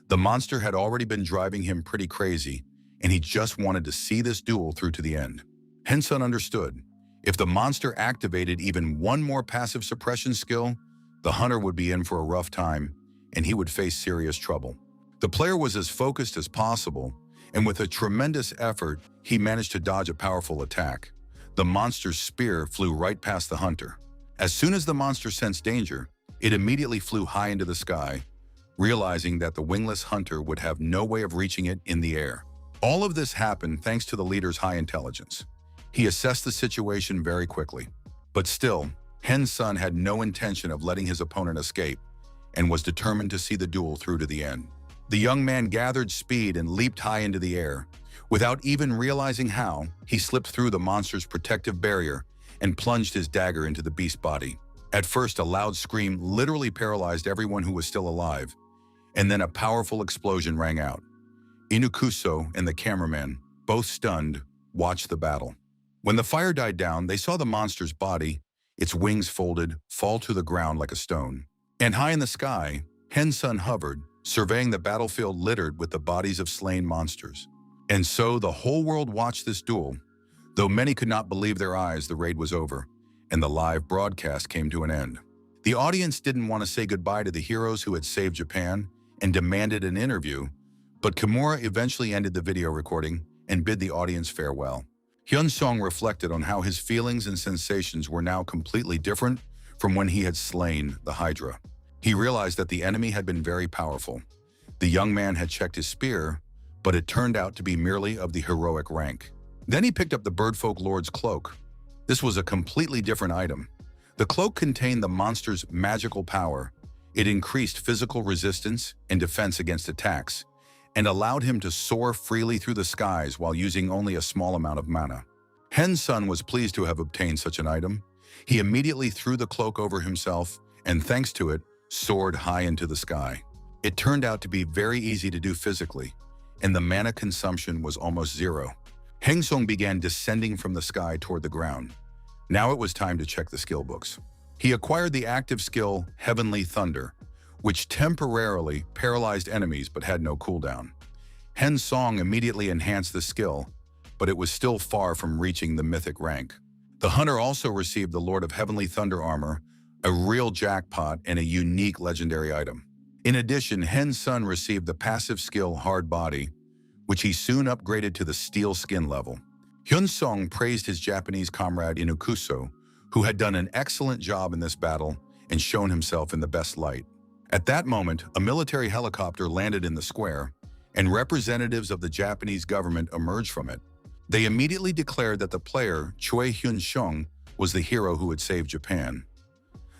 The monster had already been driving him pretty crazy, and he just wanted to see this duel through to the end. Hen-sun understood. If the monster activated even one more passive suppression skill, the hunter would be in for a rough time, and he would face serious trouble. The player was as focused as possible, and with a tremendous effort, he managed to dodge a powerful attack. The monster's spear flew right past the hunter. As soon as the monster sensed danger, it immediately flew high into the sky, realizing that the wingless hunter would have no way of reaching it in the air. All of this happened thanks to the leader's high intelligence. He assessed the situation very quickly. But still, Hen-sun had no intention of letting his opponent escape and was determined to see the duel through to the end. The young man gathered speed and leaped high into the air. Without even realizing how, he slipped through the monster's protective barrier and plunged his dagger into the beast's body. At first, a loud scream literally paralyzed everyone who was still alive, and then a powerful explosion rang out. Inakuso and the cameraman, both stunned, watched the battle. When the fire died down, they saw the monster's body, its wings folded, fall to the ground like a stone. And high in the sky, Hen-sun hovered, surveying the battlefield littered with the bodies of slain monsters. And so the whole world watched this duel. Though many could not believe their eyes, the raid was over, and the live broadcast came to an end. The audience didn't want to say goodbye to the heroes who had saved Japan and demanded an interview, but Kimura eventually ended the video recording and bid the audience farewell. Hyun-sung reflected on how his feelings and sensations were now completely different from when he had slain the Hydra. He realized that the enemy had been very powerful. The young man had checked his spear, but it turned out to be merely of the heroic rank. Then he picked up the Birdfolk Lord's cloak. This was a completely different item. The cloak contained the monster's magical power. It increased physical resistance and defense against attacks, and allowed him to soar freely through the skies while using only a small amount of mana. Hen-sun was pleased to have obtained such an item. He immediately threw the cloak over himself, and thanks to it, soared high into the sky. It turned out to be very easy to do physically, and the mana consumption was almost zero. Hen-sung began descending from the sky toward the ground. Now it was time to check the skill books. He acquired the active skill Heavenly Thunder, which temporarily paralyzed enemies but had no cooldown. Hen-sung immediately enhanced the skill, but it was still far from reaching the mythic rank. The hunter also received the Lord of Heavenly Thunder armor, a real jackpot, and a unique legendary item. In addition, Hen's son received the passive skill Hard Body, which he soon upgraded to the Steel Skin level. Hyun-sung praised his Japanese comrade Inukuso, who had done an excellent job in this battle and shown himself in the best light. At that moment, a military helicopter landed in the square, and representatives of the Japanese government emerged from it. They immediately declared that the player, Choi Hyun-sung, was the hero who had saved Japan.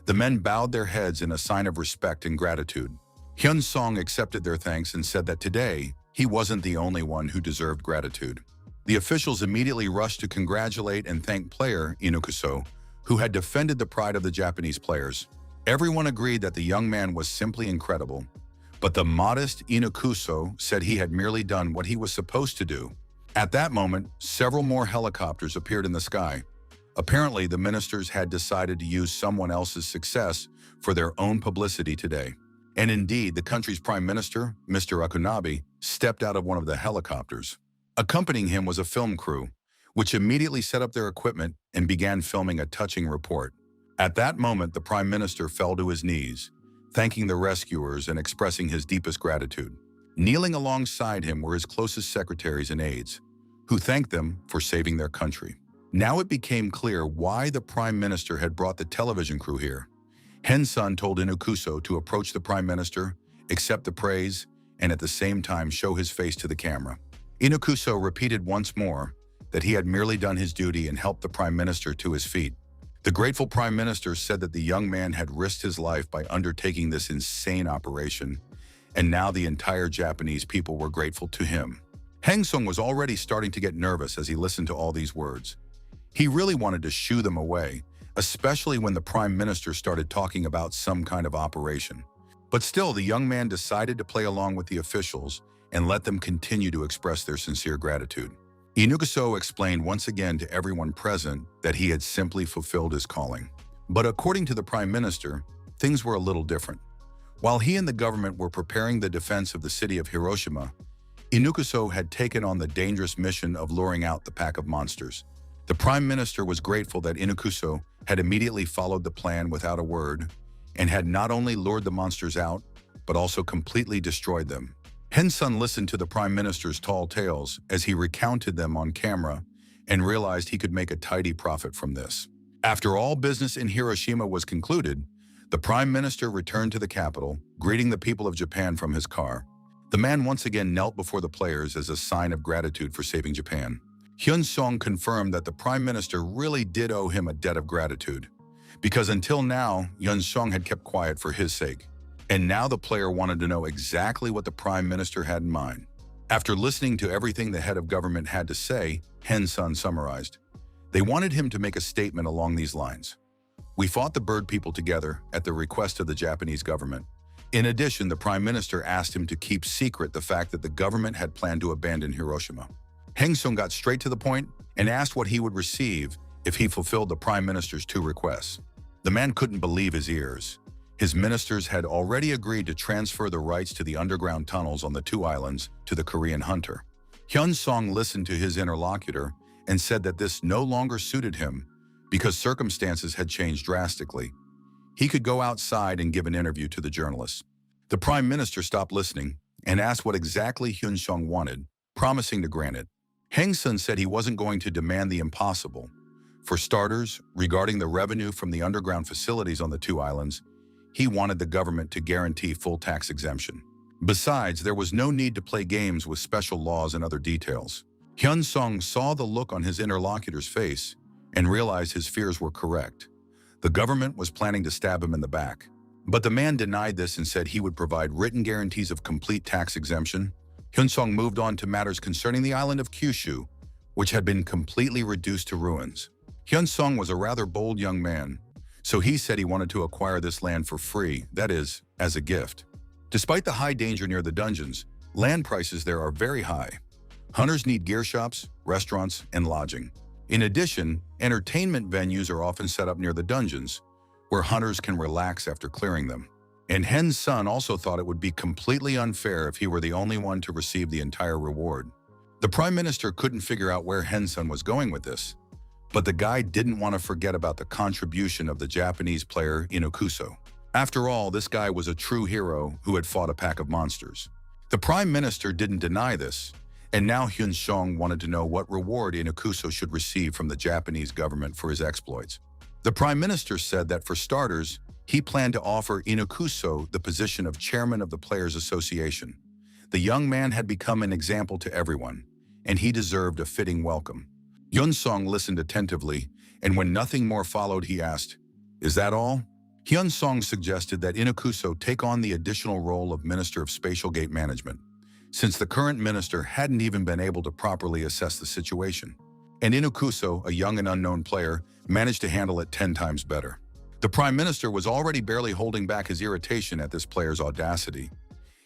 The men bowed their heads in a sign of respect and gratitude. Hyun-sung accepted their thanks and said that today, he wasn't the only one who deserved gratitude. The officials immediately rushed to congratulate and thank player Inukuso, who had defended the pride of the Japanese players. Everyone agreed that the young man was simply incredible, but the modest Inukuso said he had merely done what he was supposed to do. At that moment, several more helicopters appeared in the sky. Apparently, the ministers had decided to use someone else's success for their own publicity today. And indeed, the country's prime minister, Mr. Akunabe, stepped out of one of the helicopters. Accompanying him was a film crew, which immediately set up their equipment and began filming a touching report. At that moment, the prime minister fell to his knees, thanking the rescuers and expressing his deepest gratitude. Kneeling alongside him were his closest secretaries and aides, who thanked them for saving their country. Now it became clear why the prime minister had brought the television crew here. Henson told Inukuso to approach the prime minister, accept the praise, and at the same time show his face to the camera. Inukuso repeated once more that he had merely done his duty and helped the prime minister to his feet. The grateful prime minister said that the young man had risked his life by undertaking this insane operation, and now the entire Japanese people were grateful to him. Hangsung was already starting to get nervous as he listened to all these words. He really wanted to shoo them away, especially when the prime minister started talking about some kind of operation. But still, the young man decided to play along with the officials and let them continue to express their sincere gratitude. Inukuso explained once again to everyone present that he had simply fulfilled his calling. But according to the prime minister, things were a little different. While he and the government were preparing the defense of the city of Hiroshima, Inukuso had taken on the dangerous mission of luring out the pack of monsters. The prime minister was grateful that Inukuso had immediately followed the plan without a word and had not only lured the monsters out, but also completely destroyed them. Henson listened to the prime minister's tall tales as he recounted them on camera and realized he could make a tidy profit from this. After all business in Hiroshima was concluded, the prime minister returned to the capital, greeting the people of Japan from his car. The man once again knelt before the players as a sign of gratitude for saving Japan. Hyun-sung confirmed that the prime minister really did owe him a debt of gratitude, because until now, Hyun-sung had kept quiet for his sake. And now the player wanted to know exactly what the prime minister had in mind. After listening to everything the head of government had to say, Henson summarized. They wanted him to make a statement along these lines. We fought the bird people together at the request of the Japanese government. In addition, the prime minister asked him to keep secret the fact that the government had planned to abandon Hiroshima. Hangsung got straight to the point and asked what he would receive if he fulfilled the prime minister's two requests. The man couldn't believe his ears. His ministers had already agreed to transfer the rights to the underground tunnels on the two islands to the Korean hunter. Hyun-sung listened to his interlocutor and said that this no longer suited him because circumstances had changed drastically. He could go outside and give an interview to the journalists. The prime minister stopped listening and asked what exactly Hyun-sung wanted, promising to grant it. Hangsung said he wasn't going to demand the impossible. For starters, regarding the revenue from the underground facilities on the two islands, he wanted the government to guarantee full tax exemption. Besides, there was no need to play games with special laws and other details. Hyun-sung saw the look on his interlocutor's face and realized his fears were correct. The government was planning to stab him in the back. But the man denied this and said he would provide written guarantees of complete tax exemption. Hyun-sung moved on to matters concerning the island of Kyushu, which had been completely reduced to ruins. Hyun-sung was a rather bold young man, so he said he wanted to acquire this land for free, that is, as a gift. Despite the high danger near the dungeons, land prices there are very high. Hunters need gear shops, restaurants, and lodging. In addition, entertainment venues are often set up near the dungeons, where hunters can relax after clearing them. And Hen's son also thought it would be completely unfair if he were the only one to receive the entire reward. The prime minister couldn't figure out where Hen's son was going with this, But the guy didn't want to forget about the contribution of the Japanese player Inokuso. After all, this guy was a true hero who had fought a pack of monsters. The Prime Minister didn't deny this, and now Hyun Sung wanted to know what reward Inokuso should receive from the Japanese government for his exploits. The Prime Minister said that for starters, he planned to offer Inokuso the position of chairman of the Players Association. The young man had become an example to everyone, and he deserved a fitting welcome. Hyun Sung listened attentively, and when nothing more followed, he asked, "Is that all?" Hyun Sung suggested that Inokuso take on the additional role of Minister of Spatial Gate Management, since the current minister hadn't even been able to properly assess the situation. And Inokuso, a young and unknown player, managed to handle it 10 times better. The Prime Minister was already barely holding back his irritation at this player's audacity.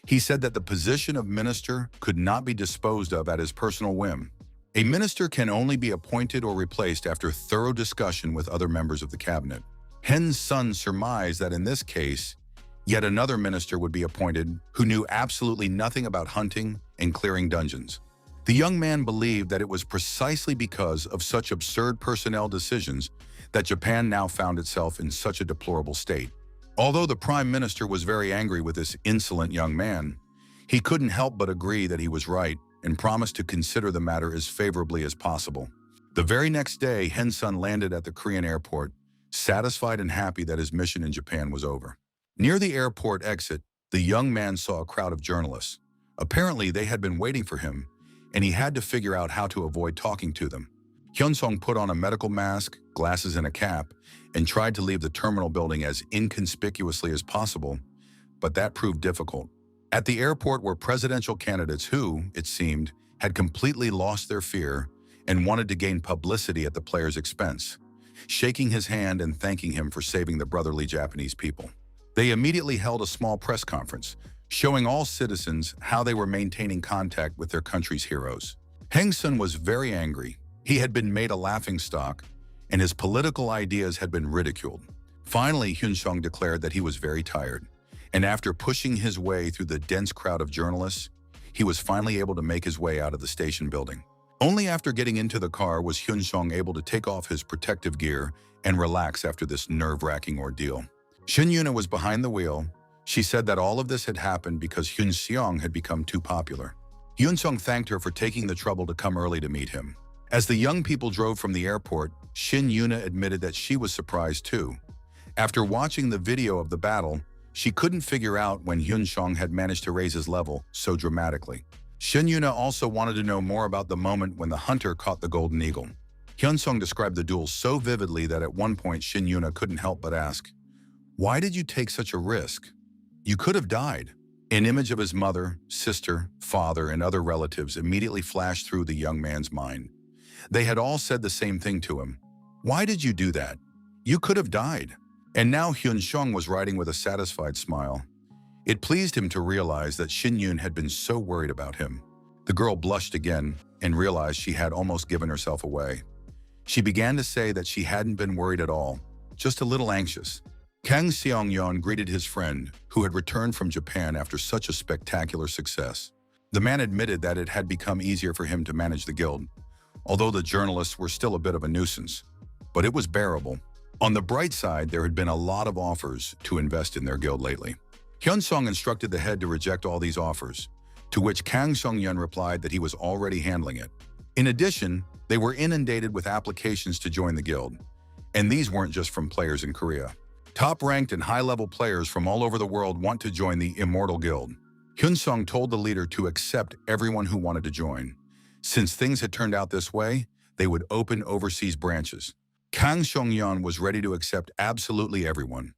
He said that the position of minister could not be disposed of at his personal whim. A minister can only be appointed or replaced after thorough discussion with other members of the cabinet. Hen's son surmised that in this case, yet another minister would be appointed who knew absolutely nothing about hunting and clearing dungeons. The young man believed that it was precisely because of such absurd personnel decisions that Japan now found itself in such a deplorable state. Although the Prime Minister was very angry with this insolent young man, he couldn't help but agree that he was right and promised to consider the matter as favorably as possible. The very next day, Hen's son landed at the Korean airport, satisfied and happy that his mission in Japan was over. Near the airport exit, the young man saw a crowd of journalists. Apparently, they had been waiting for him, and he had to figure out how to avoid talking to them. Hyun Sung put on a medical mask, glasses, and a cap, and tried to leave the terminal building as inconspicuously as possible, but that proved difficult. At the airport were presidential candidates who, it seemed, had completely lost their fear and wanted to gain publicity at the player's expense, shaking his hand and thanking him for saving the brotherly Japanese people. They immediately held a small press conference, showing all citizens how they were maintaining contact with their country's heroes. Heng Sun was very angry. He had been made a laughingstock, and his political ideas had been ridiculed. Finally, Hyun Sung declared that he was very tired, and after pushing his way through the dense crowd of journalists, he was finally able to make his way out of the station building. Only after getting into the car was Hyun Sung able to take off his protective gear and relax after this nerve-wracking ordeal. Shin Yuna was behind the wheel. She said that all of this had happened because Hyun Seong had become too popular. Hyun Sung thanked her for taking the trouble to come early to meet him. As the young people drove from the airport, Shin Yuna admitted that she was surprised too. After watching the video of the battle, she couldn't figure out when Hyun Sung had managed to raise his level so dramatically. Shin Yuna also wanted to know more about the moment when the hunter caught the golden eagle. Hyun Sung described the duel so vividly that at one point Shin Yuna couldn't help but ask, "Why did you take such a risk? You could have died." An image of his mother, sister, father, and other relatives immediately flashed through the young man's mind. They had all said the same thing to him. "Why did you do that? You could have died." And now Hyun Sung was riding with a satisfied smile. It pleased him to realize that Shin Yun had been so worried about him. The girl blushed again and realized she had almost given herself away. She began to say that she hadn't been worried at all, just a little anxious. Kang Seong-yeon greeted his friend, who had returned from Japan after such a spectacular success. The man admitted that it had become easier for him to manage the guild, although the journalists were still a bit of a nuisance. But it was bearable. On the bright side, there had been a lot of offers to invest in their guild lately. Hyun Sung instructed the head to reject all these offers, to which Kang Sung-yeon replied that he was already handling it. In addition, they were inundated with applications to join the guild, and these weren't just from players in Korea. Top-ranked and high-level players from all over the world want to join the Immortal Guild. Hyun Sung told the leader to accept everyone who wanted to join. Since things had turned out this way, they would open overseas branches. Kang Sung-yeon was ready to accept absolutely everyone,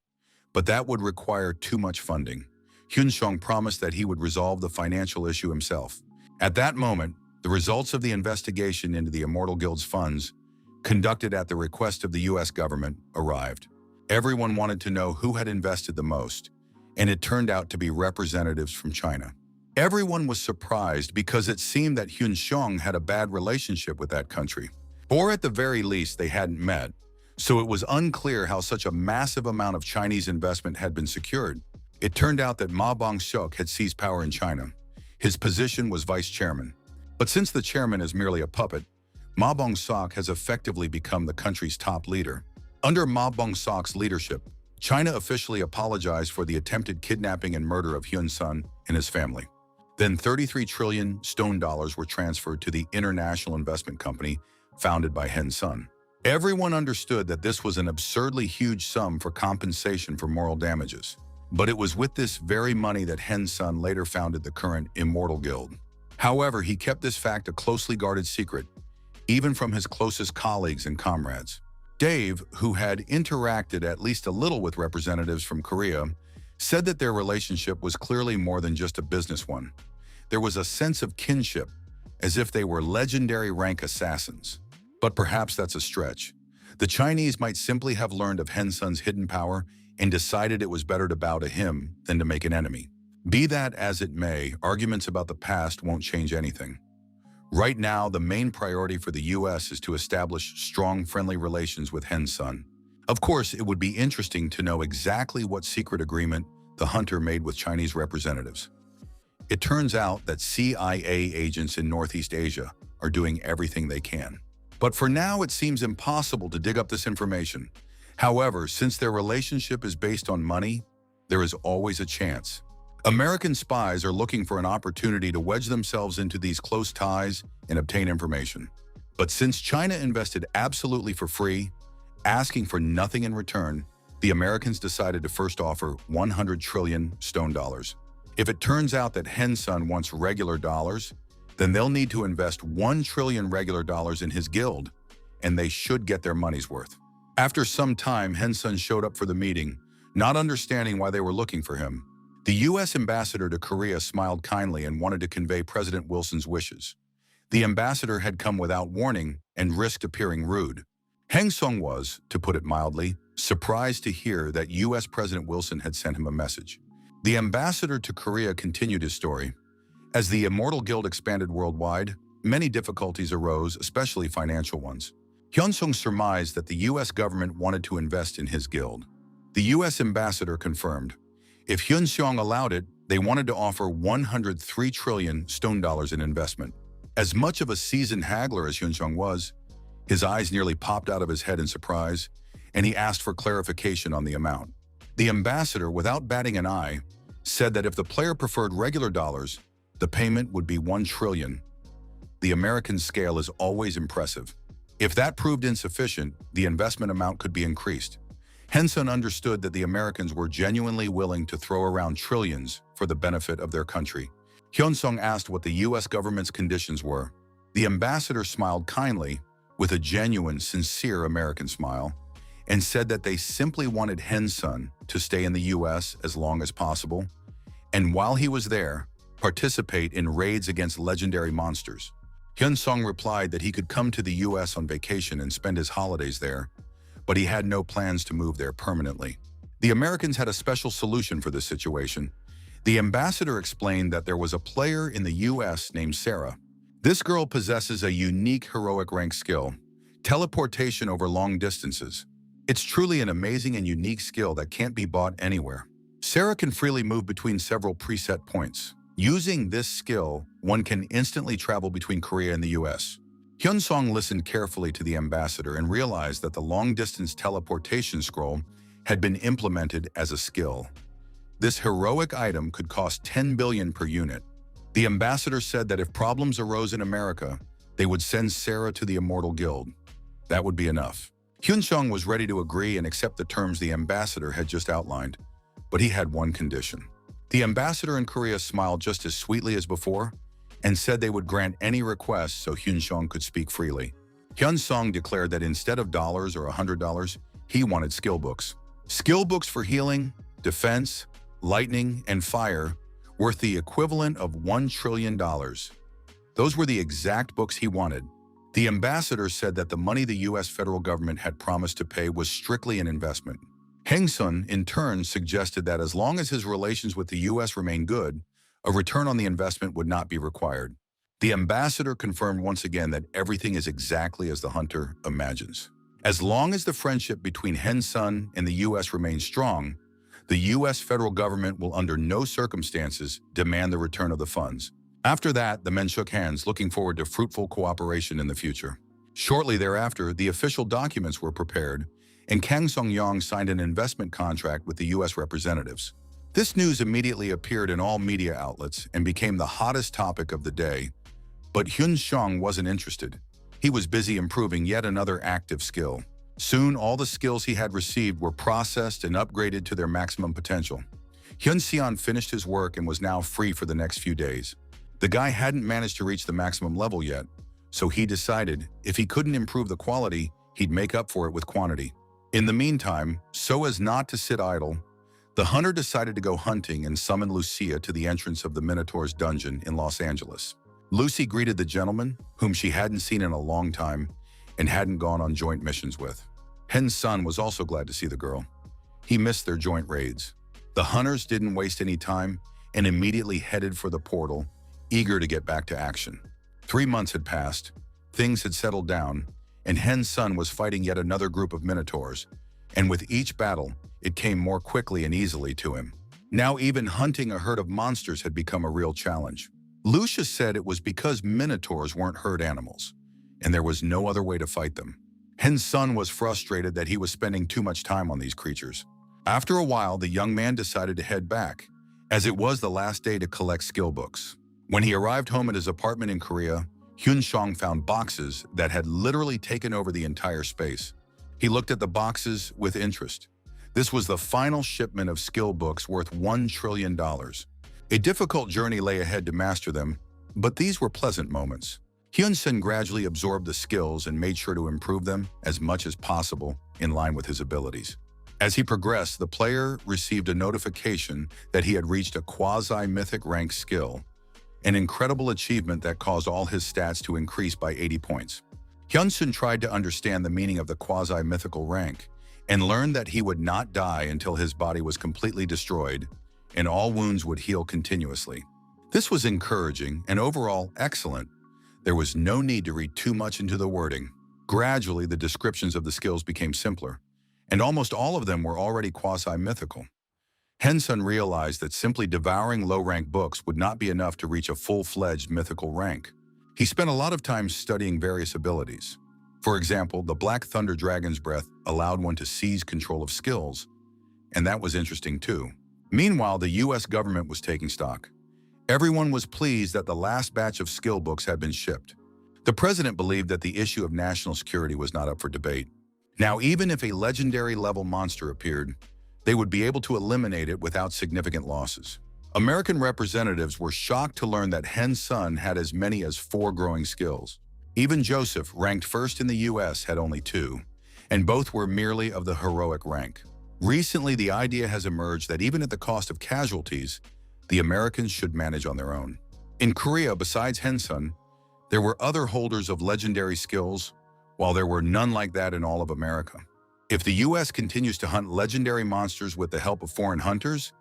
but that would require too much funding. Hyun Sung promised that he would resolve the financial issue himself. At that moment, the results of the investigation into the Immortal Guild's funds, conducted at the request of the US government, arrived. Everyone wanted to know who had invested the most, and it turned out to be representatives from China. Everyone was surprised because it seemed that Hyun Sung had a bad relationship with that country. Or at the very least, they hadn't met, so it was unclear how such a massive amount of Chinese investment had been secured. It turned out that Ma Bong-seok had seized power in China. His position was vice chairman. But since the chairman is merely a puppet, Ma Bong-sok has effectively become the country's top leader. Under Ma Bong-sok's leadership, China officially apologized for the attempted kidnapping and murder of Hyun Sun and his family. Then 33 trillion stone dollars were transferred to the international investment company founded by Hyun Sun. Everyone understood that this was an absurdly huge sum for compensation for moral damages. But it was with this very money that Hyun Sun later founded the current Immortal Guild. However, he kept this fact a closely guarded secret, even from his closest colleagues and comrades. Dave, who had interacted at least a little with representatives from Korea, said that their relationship was clearly more than just a business one. There was a sense of kinship, as if they were legendary rank assassins. But perhaps that's a stretch. The Chinese might simply have learned of Hyun Sun's hidden power and decided it was better to bow to him than to make an enemy. Be that as it may, arguments about the past won't change anything. Right now, the main priority for the US is to establish strong, friendly relations with Hyun Sun. Of course, it would be interesting to know exactly what secret agreement the hunter made with Chinese representatives. It turns out that CIA agents in Northeast Asia are doing everything they can. But for now, it seems impossible to dig up this information. However, since their relationship is based on money, there is always a chance. American spies are looking for an opportunity to wedge themselves into these close ties and obtain information. But since China invested absolutely for free, asking for nothing in return, the Americans decided to first offer 100 trillion stone dollars. If it turns out that Hyun Sun wants regular dollars, then they'll need to invest 1 trillion regular dollars in his guild, and they should get their money's worth. After some time, Hyun Sun showed up for the meeting, not understanding why they were looking for him. The U.S. ambassador to Korea smiled kindly and wanted to convey President Wilson's wishes. The ambassador had come without warning and risked appearing rude. Heng Song was, to put it mildly, surprised to hear that U.S. President Wilson had sent him a message. The ambassador to Korea continued his story. As the Immortal Guild expanded worldwide, many difficulties arose, especially financial ones. Hyun Sung surmised that the U.S. government wanted to invest in his guild. The U.S. ambassador confirmed, if Hyun Sung allowed it, they wanted to offer 103 trillion stone dollars in investment. As much of a seasoned haggler as Hyun Sung was, his eyes nearly popped out of his head in surprise, and he asked for clarification on the amount. The ambassador, without batting an eye, said that if the player preferred regular dollars, the payment would be 1 trillion. The American scale is always impressive. If that proved insufficient, the investment amount could be increased. Hyun Sun understood that the Americans were genuinely willing to throw around trillions for the benefit of their country. Hyun Sung asked what the U.S. government's conditions were. The ambassador smiled kindly, with a genuine, sincere American smile, and said that they simply wanted Hyun Sun to stay in the U.S. as long as possible, and while he was there, participate in raids against legendary monsters. Hyun Sung replied that he could come to the U.S. on vacation and spend his holidays there, but he had no plans to move there permanently. The Americans had a special solution for this situation. The ambassador explained that there was a player in the U.S. named Sarah. This girl possesses a unique heroic rank skill, teleportation over long distances. It's truly an amazing and unique skill that can't be bought anywhere. Sarah can freely move between several preset points. Using this skill, one can instantly travel between Korea and the U.S. Hyun Sung listened carefully to the ambassador and realized that the long-distance teleportation scroll had been implemented as a skill. This heroic item could cost 10 billion per unit. The ambassador said that if problems arose in America, they would send Sarah to the Immortal Guild. That would be enough. Hyun Sung was ready to agree and accept the terms the ambassador had just outlined, but he had one condition. The ambassador in Korea smiled just as sweetly as before and said they would grant any request so Hyun Sung could speak freely. Hyun Sung declared that instead of dollars or $100, he wanted skill books. Skill books for healing, defense, lightning, and fire worth the equivalent of $1 trillion. Those were the exact books he wanted. The ambassador said that the money the U.S. federal government had promised to pay was strictly an investment. Heng Sun, in turn, suggested that as long as his relations with the U.S. remained good, a return on the investment would not be required. The ambassador confirmed once again that everything is exactly as the hunter imagines. As long as the friendship between Hyun Sun and the U.S. remains strong, the U.S. federal government will under no circumstances demand the return of the funds. After that, the men shook hands, looking forward to fruitful cooperation in the future. Shortly thereafter, the official documents were prepared, and Kang Song-yong signed an investment contract with the U.S. representatives. This news immediately appeared in all media outlets and became the hottest topic of the day, but Hyun Sung wasn't interested. He was busy improving yet another active skill. Soon, all the skills he had received were processed and upgraded to their maximum potential. Hyun Seon finished his work and was now free for the next few days. The guy hadn't managed to reach the maximum level yet, so he decided if he couldn't improve the quality, he'd make up for it with quantity. In the meantime, so as not to sit idle, the hunter decided to go hunting and summon Lucia to the entrance of the Minotaur's dungeon in Los Angeles. Lucy greeted the gentleman, whom she hadn't seen in a long time and hadn't gone on joint missions with. Hen's son was also glad to see the girl. He missed their joint raids. The hunters didn't waste any time and immediately headed for the portal, eager to get back to action. 3 months had passed, things had settled down, and Hen's son was fighting yet another group of Minotaurs, and with each battle, it came more quickly and easily to him. Now even hunting a herd of monsters had become a real challenge. Lucia said it was because Minotaurs weren't herd animals, and there was no other way to fight them. Hen's son was frustrated that he was spending too much time on these creatures. After a while, the young man decided to head back, as it was the last day to collect skill books. When he arrived home at his apartment in Korea, Hyun Sung found boxes that had literally taken over the entire space. He looked at the boxes with interest. This was the final shipment of skill books worth $1 trillion. A difficult journey lay ahead to master them, but these were pleasant moments. Hyun Sung gradually absorbed the skills and made sure to improve them as much as possible in line with his abilities. As he progressed, the player received a notification that he had reached a quasi-mythic rank skill, an incredible achievement that caused all his stats to increase by 80 points. Hyun-sun tried to understand the meaning of the quasi-mythical rank and learned that he would not die until his body was completely destroyed and all wounds would heal continuously. This was encouraging and overall excellent. There was no need to read too much into the wording. Gradually, the descriptions of the skills became simpler, and almost all of them were already quasi-mythical. Henson realized that simply devouring low-rank books would not be enough to reach a full-fledged mythical rank. He spent a lot of time studying various abilities. For example, the Black Thunder Dragon's Breath allowed one to seize control of skills, and that was interesting too. Meanwhile, the US government was taking stock. Everyone was pleased that the last batch of skill books had been shipped. The president believed that the issue of national security was not up for debate. Now, even if a legendary-level monster appeared, they would be able to eliminate it without significant losses. American representatives were shocked to learn that Hen's son had as many as 4 growing skills. Even Joseph, ranked first in the US, had only 2, and both were merely of the heroic rank. Recently, the idea has emerged that even at the cost of casualties, the Americans should manage on their own. In Korea, besides Henson, there were other holders of legendary skills, while there were none like that in all of America. If the US continues to hunt legendary monsters with the help of foreign hunters,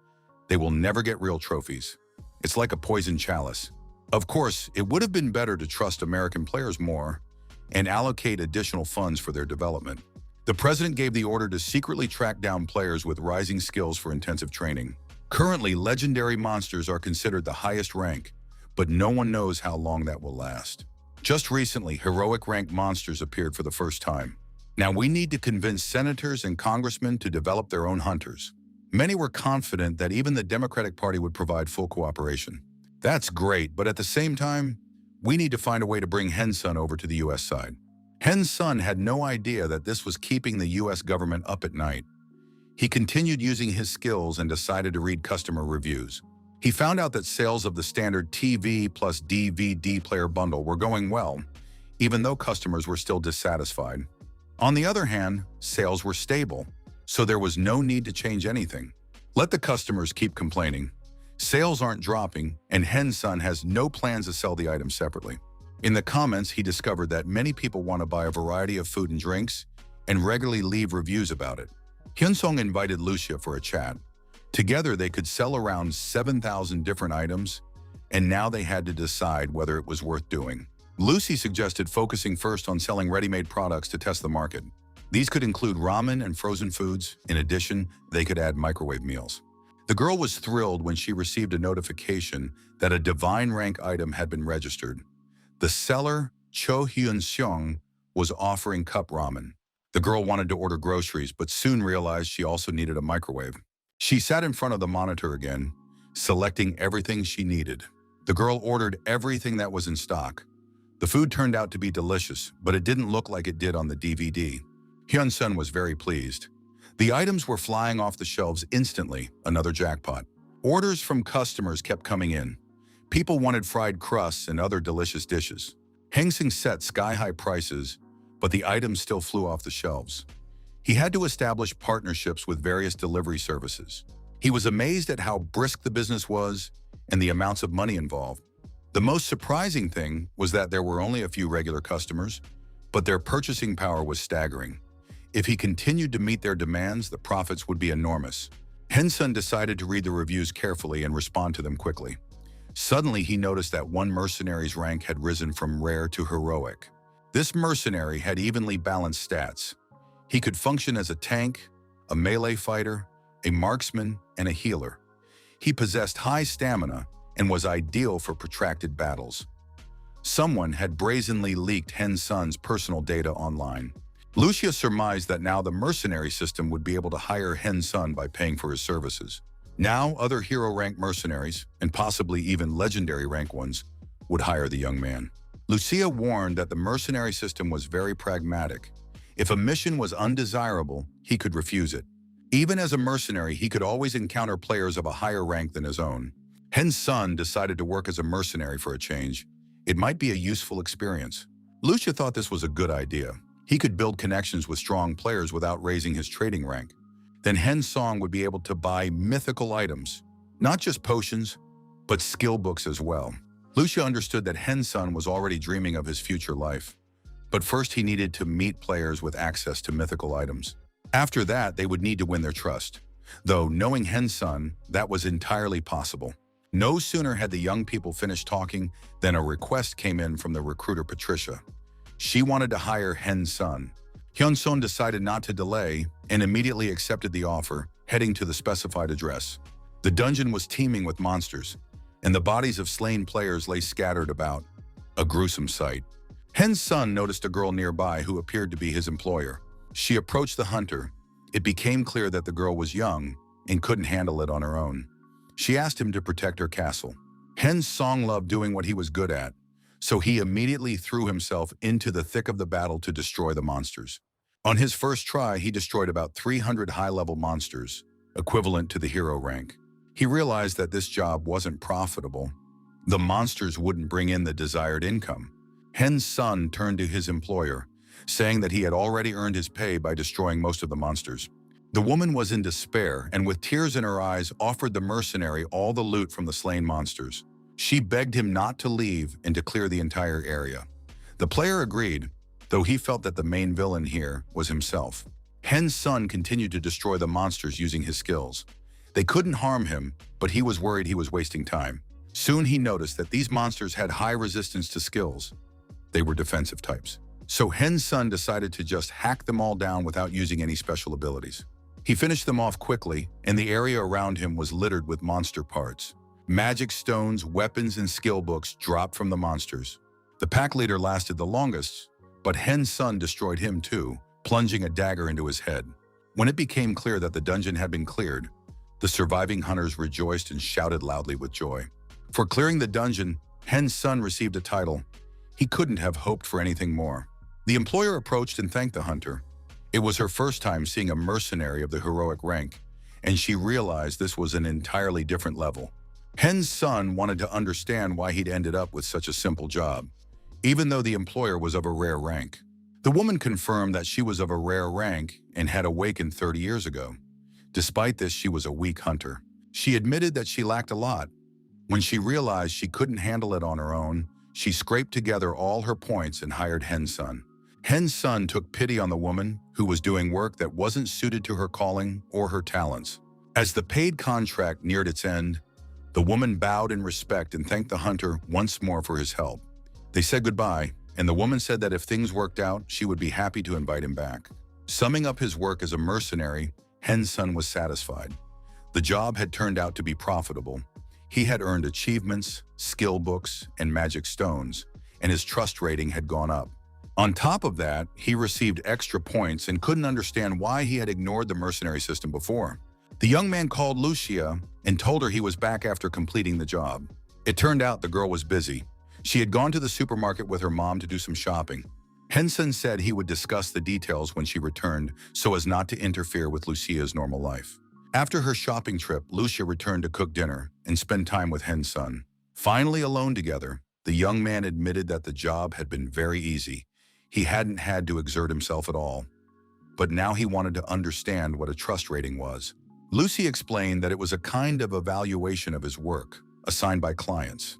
they will never get real trophies. It's like a poison chalice. Of course, it would have been better to trust American players more and allocate additional funds for their development. The president gave the order to secretly track down players with rising skills for intensive training. Currently, legendary monsters are considered the highest rank, but no one knows how long that will last. Just recently, heroic rank monsters appeared for the first time. Now we need to convince senators and congressmen to develop their own hunters. Many were confident that even the Democratic Party would provide full cooperation. That's great, but at the same time, we need to find a way to bring Henson over to the US side. Hen's son had no idea that this was keeping the US government up at night. He continued using his skills and decided to read customer reviews. He found out that sales of the standard TV plus DVD player bundle were going well, even though customers were still dissatisfied. On the other hand, sales were stable, so there was no need to change anything. Let the customers keep complaining. Sales aren't dropping, and Henson has no plans to sell the items separately. In the comments, he discovered that many people want to buy a variety of food and drinks and regularly leave reviews about it. Hyun-sung invited Lucia for a chat. Together, they could sell around 7,000 different items, and now they had to decide whether it was worth doing. Lucy suggested focusing first on selling ready-made products to test the market. These could include ramen and frozen foods. In addition, they could add microwave meals. The girl was thrilled when she received a notification that a divine rank item had been registered. The seller, Cho Hyun-seong, was offering cup ramen. The girl wanted to order groceries, but soon realized she also needed a microwave. She sat in front of the monitor again, selecting everything she needed. The girl ordered everything that was in stock. The food turned out to be delicious, but it didn't look like it did on the DVD. Hyun-sun was very pleased. The items were flying off the shelves instantly, another jackpot. Orders from customers kept coming in. People wanted fried crusts and other delicious dishes. Hang-sing set sky-high prices, but the items still flew off the shelves. He had to establish partnerships with various delivery services. He was amazed at how brisk the business was and the amounts of money involved. The most surprising thing was that there were only a few regular customers, but their purchasing power was staggering. If he continued to meet their demands, the profits would be enormous. Hyun-sun decided to read the reviews carefully and respond to them quickly. Suddenly, he noticed that one mercenary's rank had risen from rare to heroic. This mercenary had evenly balanced stats. He could function as a tank, a melee fighter, a marksman, and a healer. He possessed high stamina and was ideal for protracted battles. Someone had brazenly leaked Hyun-sun's personal data online. Lucia surmised that now the mercenary system would be able to hire Hyun-sun by paying for his services. Now, other hero-rank mercenaries, and possibly even legendary rank ones, would hire the young man. Lucia warned that the mercenary system was very pragmatic. If a mission was undesirable, he could refuse it. Even as a mercenary, he could always encounter players of a higher rank than his own. Hyun-sun decided to work as a mercenary for a change. It might be a useful experience. Lucia thought this was a good idea. He could build connections with strong players without raising his trading rank. Then Hyun-sun would be able to buy mythical items, not just potions, but skill books as well. Lucia understood that Hyun-sun was already dreaming of his future life. But first he needed to meet players with access to mythical items. After that, they would need to win their trust. Though, knowing Hyun-sun, that was entirely possible. No sooner had the young people finished talking than a request came in from the recruiter Patricia. She wanted to hire Hyun-sun. Hyun-sun decided not to delay and immediately accepted the offer, heading to the specified address. The dungeon was teeming with monsters, and the bodies of slain players lay scattered about. A gruesome sight. Hyun-sun noticed a girl nearby who appeared to be his employer. She approached the hunter. It became clear that the girl was young and couldn't handle it on her own. She asked him to protect her castle. Hyun-sun loved doing what he was good at, so he immediately threw himself into the thick of the battle to destroy the monsters. On his first try, he destroyed about 300 high-level monsters, equivalent to the hero rank. He realized that this job wasn't profitable. The monsters wouldn't bring in the desired income. Hyun-sun turned to his employer, saying that he had already earned his pay by destroying most of the monsters. The woman was in despair and with tears in her eyes offered the mercenary all the loot from the slain monsters. She begged him not to leave and to clear the entire area. The player agreed, though he felt that the main villain here was himself. Hyun-sun continued to destroy the monsters using his skills. They couldn't harm him, but he was worried he was wasting time. Soon he noticed that these monsters had high resistance to skills. They were defensive types. So Hyun-sun decided to just hack them all down without using any special abilities. He finished them off quickly, and the area around him was littered with monster parts. Magic stones, weapons, and skill books dropped from the monsters. The pack leader lasted the longest, but Hyun-sun destroyed him too, plunging a dagger into his head. When it became clear that the dungeon had been cleared, the surviving hunters rejoiced and shouted loudly with joy. For clearing the dungeon, Hyun-sun received a title. He couldn't have hoped for anything more. The employer approached and thanked the hunter. It was her first time seeing a mercenary of the heroic rank, and she realized this was an entirely different level. Hyun-sun wanted to understand why he'd ended up with such a simple job, even though the employer was of a rare rank. The woman confirmed that she was of a rare rank and had awakened 30 years ago. Despite this, she was a weak hunter. She admitted that she lacked a lot. When she realized she couldn't handle it on her own, she scraped together all her points and hired Hyun-sun. Hyun-sun took pity on the woman who was doing work that wasn't suited to her calling or her talents. As the paid contract neared its end, the woman bowed in respect and thanked the hunter once more for his help. They said goodbye, and the woman said that if things worked out, she would be happy to invite him back. Summing up his work as a mercenary, Hyun-sun was satisfied. The job had turned out to be profitable. He had earned achievements, skill books, and magic stones, and his trust rating had gone up. On top of that, he received extra points and couldn't understand why he had ignored the mercenary system before. The young man called Lucia and told her he was back after completing the job. It turned out the girl was busy. She had gone to the supermarket with her mom to do some shopping. Henson said he would discuss the details when she returned so as not to interfere with Lucia's normal life. After her shopping trip, Lucia returned to cook dinner and spend time with Henson. Finally alone together, the young man admitted that the job had been very easy. He hadn't had to exert himself at all. But now he wanted to understand what a trust rating was. Lucy explained that it was a kind of evaluation of his work, assigned by clients.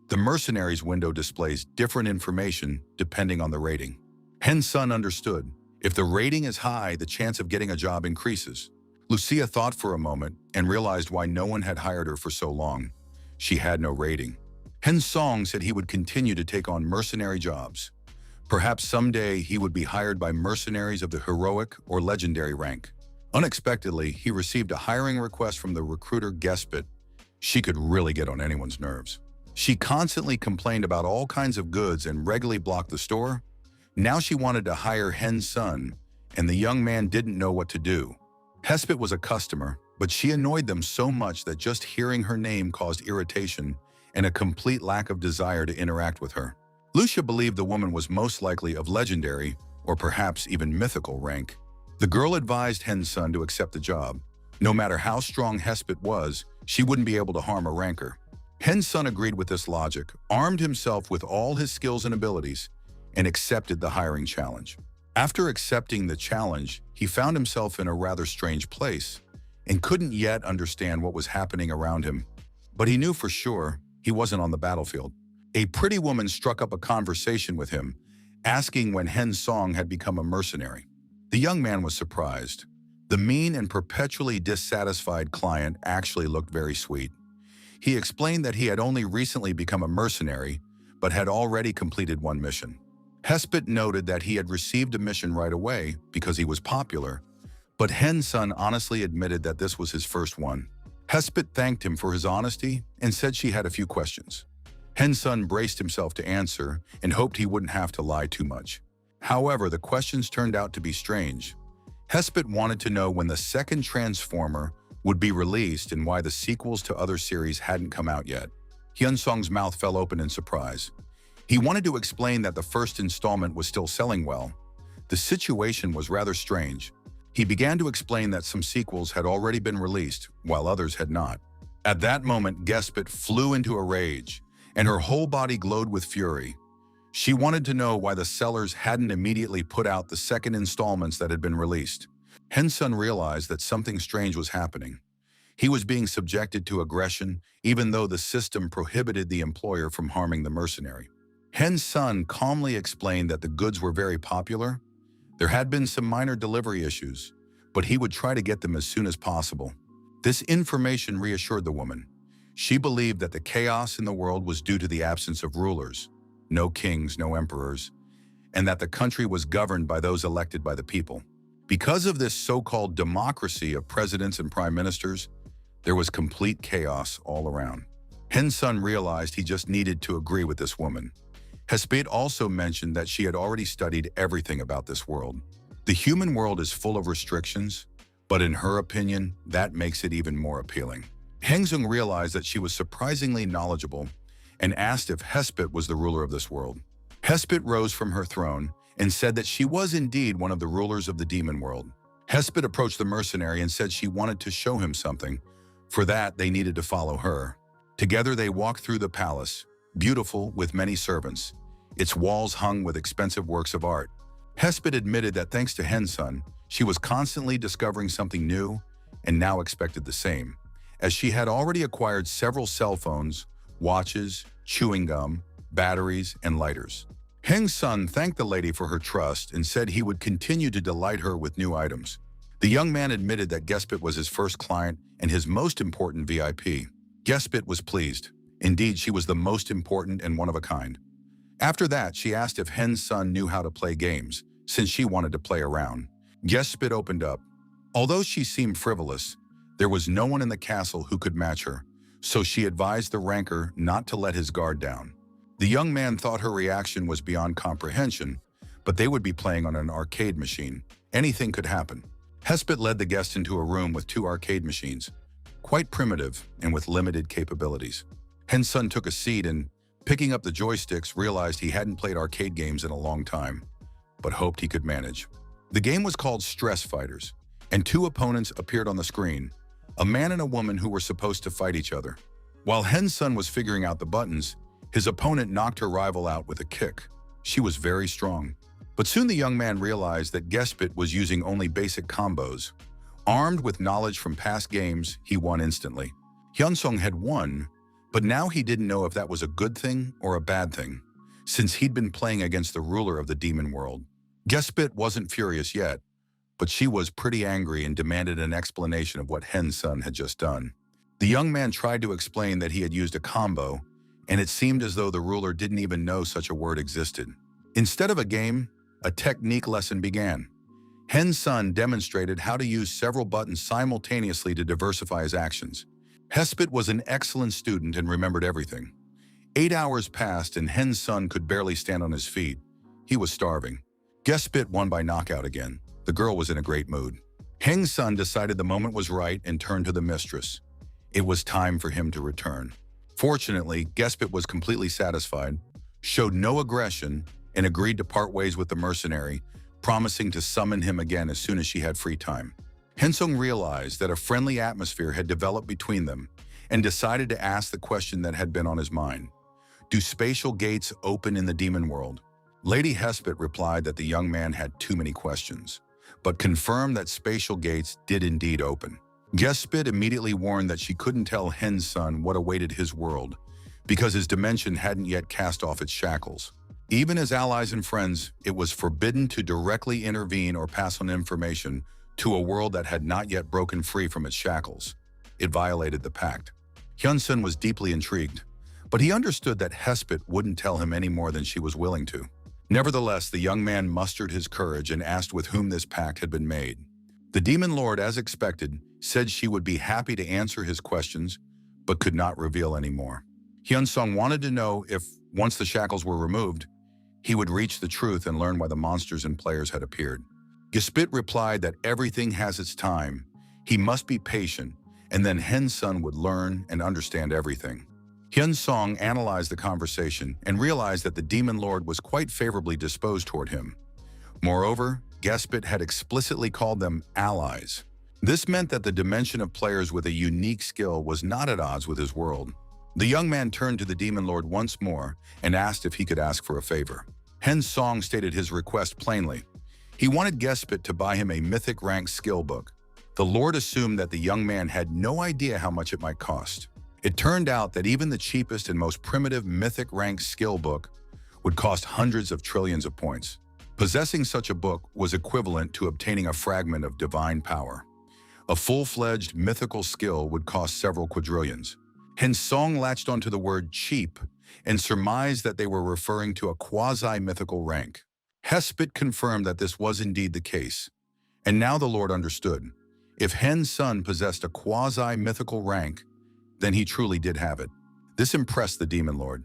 The mercenaries window displays different information depending on the rating. Henson understood. If the rating is high, the chance of getting a job increases. Lucia thought for a moment and realized why no one had hired her for so long. She had no rating. Hensong said he would continue to take on mercenary jobs. Perhaps someday he would be hired by mercenaries of the heroic or legendary rank. Unexpectedly, he received a hiring request from the recruiter Gespit. She could really get on anyone's nerves. She constantly complained about all kinds of goods and regularly blocked the store. Now she wanted to hire Henson, and the young man didn't know what to do. Hespit was a customer, but she annoyed them so much that just hearing her name caused irritation and a complete lack of desire to interact with her. Lucia believed the woman was most likely of legendary or perhaps even mythical rank. The girl advised Henson to accept the job. No matter how strong Hespit was, she wouldn't be able to harm a ranker. Henson agreed with this logic, armed himself with all his skills and abilities, and accepted the hiring challenge. After accepting the challenge, he found himself in a rather strange place and couldn't yet understand what was happening around him. But he knew for sure he wasn't on the battlefield. A pretty woman struck up a conversation with him, asking when Hensong had become a mercenary. The young man was surprised. The mean and perpetually dissatisfied client actually looked very sweet. He explained that he had only recently become a mercenary, but had already completed one mission. Hespit noted that he had received a mission right away because he was popular, but Henson honestly admitted that this was his first one. Hespit thanked him for his honesty and said she had a few questions. Henson braced himself to answer and hoped he wouldn't have to lie too much. However, the questions turned out to be strange. Hespit wanted to know when the second Transformer would be released and why the sequels to other series hadn't come out yet. Hyunsong's mouth fell open in surprise. He wanted to explain that the first installment was still selling well. The situation was rather strange. He began to explain that some sequels had already been released, while others had not. At that moment, Gespit flew into a rage, and her whole body glowed with fury. She wanted to know why the sellers hadn't immediately put out the second installments that had been released. Henson realized that something strange was happening. He was being subjected to aggression, even though the system prohibited the employer from harming the mercenary. Henson calmly explained that the goods were very popular. There had been some minor delivery issues, but he would try to get them as soon as possible. This information reassured the woman. She believed that the chaos in the world was due to the absence of rulers, no kings, no emperors, and that the country was governed by those elected by the people. Because of this so-called democracy of presidents and prime ministers, there was complete chaos all around. Henson realized he just needed to agree with this woman. Hespit also mentioned that she had already studied everything about this world. The human world is full of restrictions, but in her opinion, that makes it even more appealing. Hengzung realized that she was surprisingly knowledgeable and asked if Hespit was the ruler of this world. Hespit rose from her throne and said that she was indeed one of the rulers of the demon world. Hespit approached the mercenary and said she wanted to show him something. For that, they needed to follow her. Together, they walked through the palace, beautiful with many servants, its walls hung with expensive works of art. Hespit admitted that thanks to Henson, she was constantly discovering something new and now expected the same, as she had already acquired several cell phones, watches, chewing gum, batteries, and lighters. Henson thanked the lady for her trust and said he would continue to delight her with new items. The young man admitted that Gespit was his first client and his most important VIP. Gespit was pleased. Indeed, she was the most important and one of a kind. After that, she asked if Henson knew how to play games, since she wanted to play around. Gespit opened up. Although she seemed frivolous, there was no one in the castle who could match her, so she advised the ranker not to let his guard down. The young man thought her reaction was beyond comprehension, but they would be playing on an arcade machine. Anything could happen. Hespit led the guests into a room with two arcade machines, quite primitive and with limited capabilities. Hensun took a seat and, picking up the joysticks, realized he hadn't played arcade games in a long time, but hoped he could manage. The game was called Stress Fighters, and two opponents appeared on the screen, a man and a woman who were supposed to fight each other. While Hensun was figuring out the buttons, his opponent knocked her rival out with a kick. She was very strong. But soon the young man realized that Gespit was using only basic combos. Armed with knowledge from past games, he won instantly. Hyunsung had won, but now he didn't know if that was a good thing or a bad thing, since he'd been playing against the ruler of the demon world. Gespit wasn't furious yet, but she was pretty angry and demanded an explanation of what Hensun had just done. The young man tried to explain that he had used a combo, and it seemed as though the ruler didn't even know such a word existed. Instead of a game, a technique lesson began. Hensun demonstrated how to use several buttons simultaneously to diversify his actions. Hespit was an excellent student and remembered everything. 8 hours passed and Hensun could barely stand on his feet. He was starving. Gespit won by knockout again. The girl was in a great mood. Hensun decided the moment was right and turned to the mistress. It was time for him to return. Fortunately, Gespit was completely satisfied, showed no aggression, and agreed to part ways with the mercenary, promising to summon him again as soon as she had free time. Hensung realized that a friendly atmosphere had developed between them and decided to ask the question that had been on his mind. Do spatial gates open in the demon world? Lady Hespit replied that the young man had too many questions, but confirmed that spatial gates did indeed open. Gespit immediately warned that she couldn't tell Hensun what awaited his world, because his dimension hadn't yet cast off its shackles. Even as allies and friends, it was forbidden to directly intervene or pass on information to a world that had not yet broken free from its shackles. It violated the pact. Hyunsun was deeply intrigued, but he understood that Hespit wouldn't tell him any more than she was willing to. Nevertheless, the young man mustered his courage and asked with whom this pact had been made. The demon lord, as expected, said she would be happy to answer his questions, but could not reveal any more. Hyunsung wanted to know if, once the shackles were removed, he would reach the truth and learn why the monsters and players had appeared. Gespit replied that everything has its time. He must be patient, and then Hensun would learn and understand everything. Hyunsung analyzed the conversation and realized that the demon lord was quite favorably disposed toward him. Moreover, Gespit had explicitly called them allies. This meant that the dimension of players with a unique skill was not at odds with his world. The young man turned to the demon lord once more and asked if he could ask for a favor. Hensung stated his request plainly. He wanted Gespit to buy him a mythic rank skill book. The lord assumed that the young man had no idea how much it might cost. It turned out that even the cheapest and most primitive mythic rank skill book would cost hundreds of trillions of points. Possessing such a book was equivalent to obtaining a fragment of divine power. A full-fledged mythical skill would cost several quadrillions. Hensung latched onto the word cheap and surmised that they were referring to a quasi-mythical rank. Hespit confirmed that this was indeed the case, and now the lord understood. If Hensun possessed a quasi-mythical rank, then he truly did have it. This impressed the demon lord.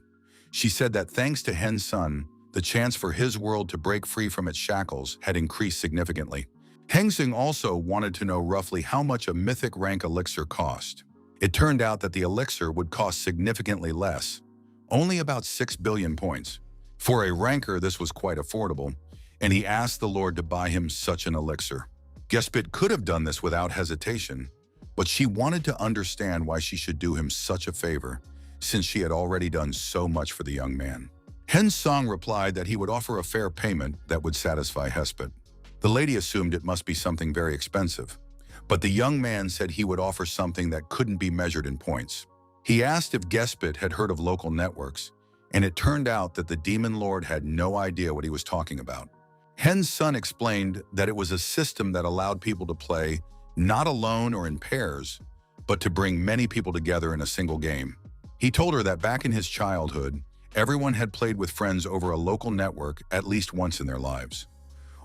She said that thanks to Hensun, the chance for his world to break free from its shackles had increased significantly. Hensung also wanted to know roughly how much a mythic rank elixir cost. It turned out that the elixir would cost significantly less, only about 6 billion points. For a ranker, this was quite affordable, and he asked the lord to buy him such an elixir. Gespit could have done this without hesitation, but she wanted to understand why she should do him such a favor, since she had already done so much for the young man. Hensung replied that he would offer a fair payment that would satisfy Hespit. The lady assumed it must be something very expensive, but the young man said he would offer something that couldn't be measured in points. He asked if Gespit had heard of local networks, and it turned out that the demon lord had no idea what he was talking about. Hensun explained that it was a system that allowed people to play not alone or in pairs, but to bring many people together in a single game. He told her that back in his childhood, everyone had played with friends over a local network at least once in their lives.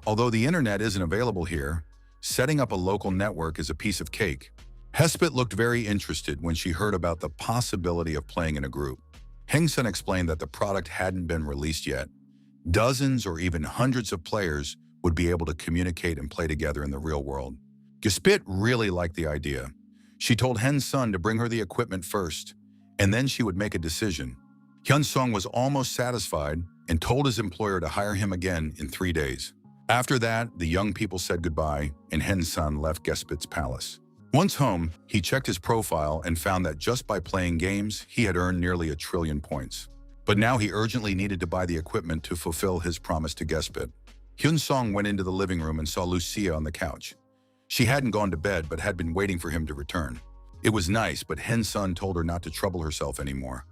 Although the internet isn't available here, setting up a local network is a piece of cake. Hespit looked very interested when she heard about the possibility of playing in a group. Hensun explained that the product hadn't been released yet, Dozens or even hundreds of players would be able to communicate and play together in the real world. Gespit really liked the idea. She told Hen's son to bring her the equipment first, and then she would make a decision. Hyun-sung was almost satisfied and told his employer to hire him again in 3 days. After that, the young people said goodbye, and Hen's son left Gespit's palace. Once home, he checked his profile and found that just by playing games, he had earned nearly 1 trillion points. But now he urgently needed to buy the equipment to fulfill his promise to Gespit. Hyun-sung went into the living room and saw Lucia on the couch. She hadn't gone to bed but had been waiting for him to return. It was nice, but Hen's son told her not to trouble herself anymore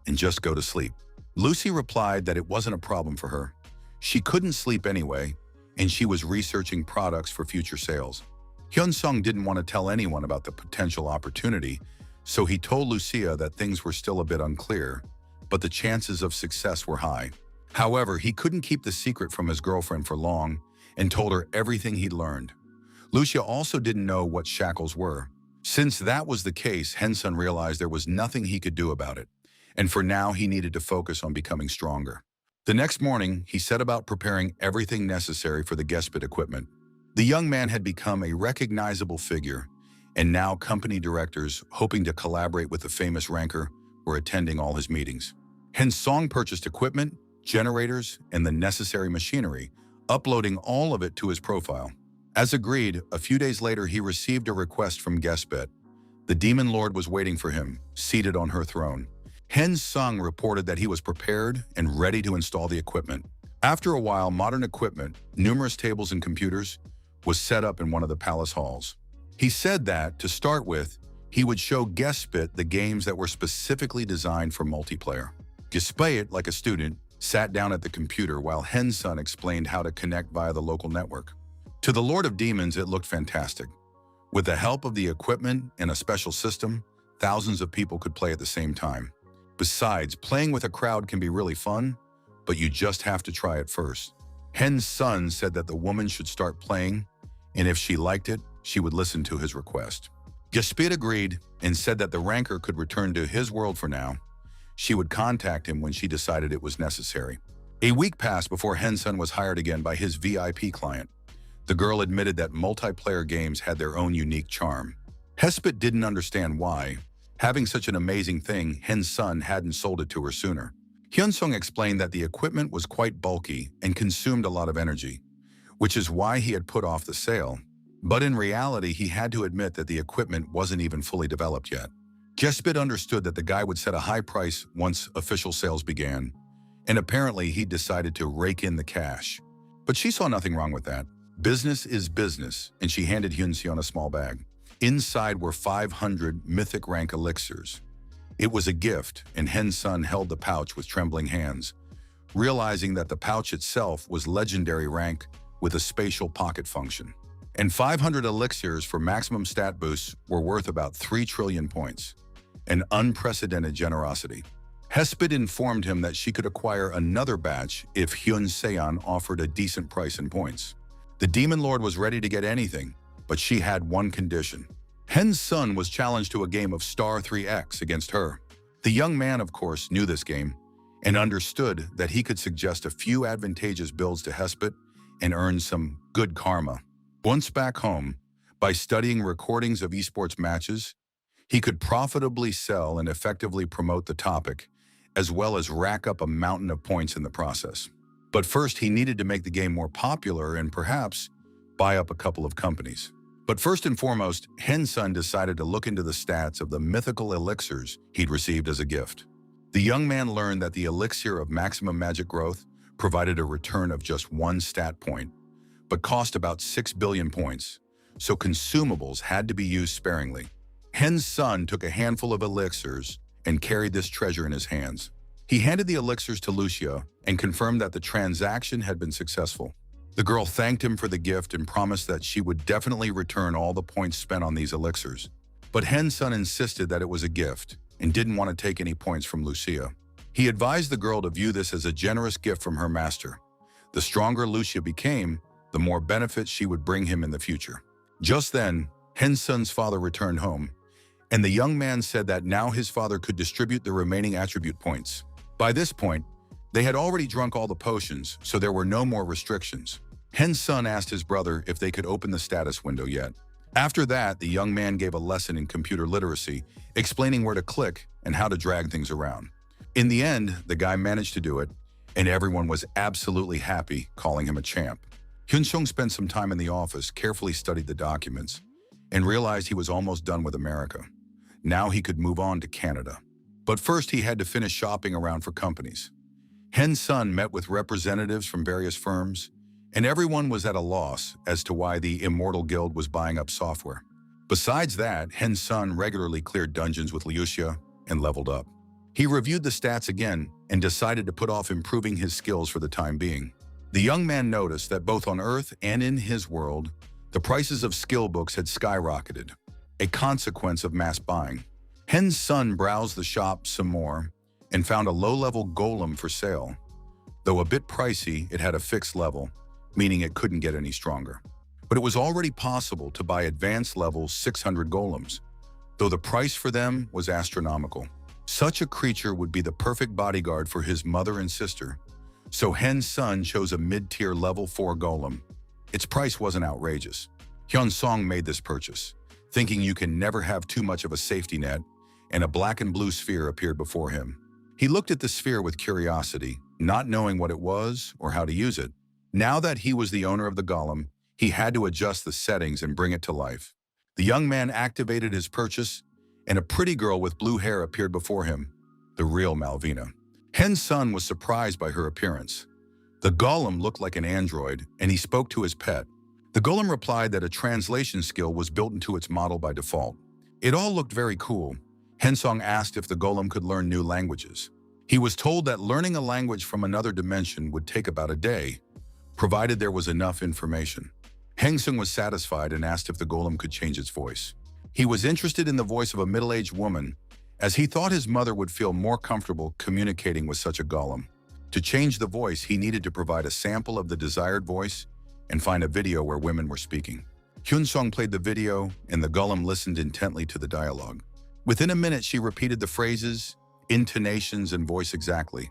and just go to sleep. Lucy replied that it wasn't a problem for her. She couldn't sleep anyway, and she was researching products for future sales. Hyun-sung didn't want to tell anyone about the potential opportunity, so he told Lucia that things were still a bit unclear, but the chances of success were high. However, he couldn't keep the secret from his girlfriend for long and told her everything he'd learned. Lucia also didn't know what shackles were. Since that was the case, Henson realized there was nothing he could do about it, and for now he needed to focus on becoming stronger. The next morning, he set about preparing everything necessary for the Gespit equipment. The young man had become a recognizable figure, and now company directors, hoping to collaborate with the famous ranker, were attending all his meetings. Hyun-sung purchased equipment, generators, and the necessary machinery, uploading all of it to his profile. As agreed, a few days later he received a request from Gespit. The Demon Lord was waiting for him, seated on her throne. Hyun-sung reported that he was prepared and ready to install the equipment. After a while, modern equipment, numerous tables and computers, was set up in one of the palace halls. He said that, to start with, he would show Gespit the games that were specifically designed for multiplayer. Gespit, like a student, sat down at the computer while Hyun-sung explained how to connect via the local network. To the Lord of Demons, it looked fantastic. With the help of the equipment and a special system, thousands of people could play at the same time. Besides, playing with a crowd can be really fun, but you just have to try it first. Hyun-sung said that the woman should start playing, and if she liked it, she would listen to his request. Gespit agreed and said that the ranker could return to his world for now. She would contact him when she decided it was necessary. A week passed before Hyun-sung was hired again by his VIP client. The girl admitted that multiplayer games had their own unique charm. Gespit didn't understand why. Having such an amazing thing, Hyun-sung hadn't sold it to her sooner. Hyun-sung explained that the equipment was quite bulky and consumed a lot of energy, which is why he had put off the sale. But in reality, he had to admit that the equipment wasn't even fully developed yet. Gespit understood that the guy would set a high price once official sales began, and apparently he decided to rake in the cash. But she saw nothing wrong with that. Business is business, and she handed Hyun-sung a small bag. Inside were 500 mythic rank elixirs. It was a gift, and Hyun-sung held the pouch with trembling hands, realizing that the pouch itself was legendary rank with a spatial pocket function. And 500 elixirs for maximum stat boosts were worth about 3 trillion points. An unprecedented generosity. Gespit informed him that she could acquire another batch if Hyun-sung offered a decent price in points. The Demon Lord was ready to get anything, but she had one condition. Hyun-sung was challenged to a game of Star 3X against her. The young man, of course, knew this game and understood that he could suggest a few advantageous builds to Gespit and earn some good karma. Once back home, by studying recordings of esports matches, he could profitably sell and effectively promote the topic, as well as rack up a mountain of points in the process. But first, he needed to make the game more popular and perhaps buy up a couple of companies. But first and foremost, Hyun-sung decided to look into the stats of the mythical elixirs he'd received as a gift. The young man learned that the elixir of maximum magic growth provided a return of just 1 stat point, but cost about 6 billion points, so consumables had to be used sparingly. Hyun-sung took a handful of elixirs and carried this treasure in his hands. He handed the elixirs to Lucia and confirmed that the transaction had been successful. The girl thanked him for the gift and promised that she would definitely return all the points spent on these elixirs. But Hyun-sung insisted that it was a gift and didn't want to take any points from Lucia. He advised the girl to view this as a generous gift from her master. The stronger Lucia became, the more benefits she would bring him in the future. Just then, Hyun-sung's father returned home, and the young man said that now his father could distribute the remaining attribute points. By this point, They had already drunk all the potions, so there were no more restrictions. Hen's son asked his brother if they could open the status window yet. After that, the young man gave a lesson in computer literacy, explaining where to click and how to drag things around. In the end, the guy managed to do it, and everyone was absolutely happy, calling him a champ. Hyun-sung spent some time in the office, carefully studied the documents, and realized he was almost done with America. Now he could move on to Canada. But first he had to finish shopping around for companies. Hen's son met with representatives from various firms, and everyone was at a loss as to why the Immortal Guild was buying up software. Besides that, Hen's son regularly cleared dungeons with Liuxia and leveled up. He reviewed the stats again and decided to put off improving his skills for the time being. The young man noticed that both on Earth and in his world, the prices of skill books had skyrocketed, a consequence of mass buying. Hen's son browsed the shop some more and found a low-level golem for sale. Though a bit pricey, it had a fixed level, meaning it couldn't get any stronger. But it was already possible to buy advanced level 600 golems, though the price for them was astronomical. Such a creature would be the perfect bodyguard for his mother and sister, so Hen's son chose a mid-tier level 4 golem. Its price wasn't outrageous. Hyun-sung made this purchase, thinking you can never have too much of a safety net, and a black and blue sphere appeared before him. He looked at the sphere with curiosity, not knowing what it was or how to use it. Now that he was the owner of the golem, he had to adjust the settings and bring it to life. The young man activated his purchase, and a pretty girl with blue hair appeared before him, the real Malvina. Hen's son was surprised by her appearance. The golem looked like an android, and he spoke to his pet. The golem replied that a translation skill was built into its model by default. It all looked very cool. Hyun-sung asked if the golem could learn new languages. He was told that learning a language from another dimension would take about a day, provided there was enough information. Hyun-sung was satisfied and asked if the golem could change its voice. He was interested in the voice of a middle-aged woman, as he thought his mother would feel more comfortable communicating with such a golem. To change the voice, he needed to provide a sample of the desired voice and find a video where women were speaking. Hyun-sung played the video, and the golem listened intently to the dialogue. Within a minute, she repeated the phrases, intonations, and voice exactly.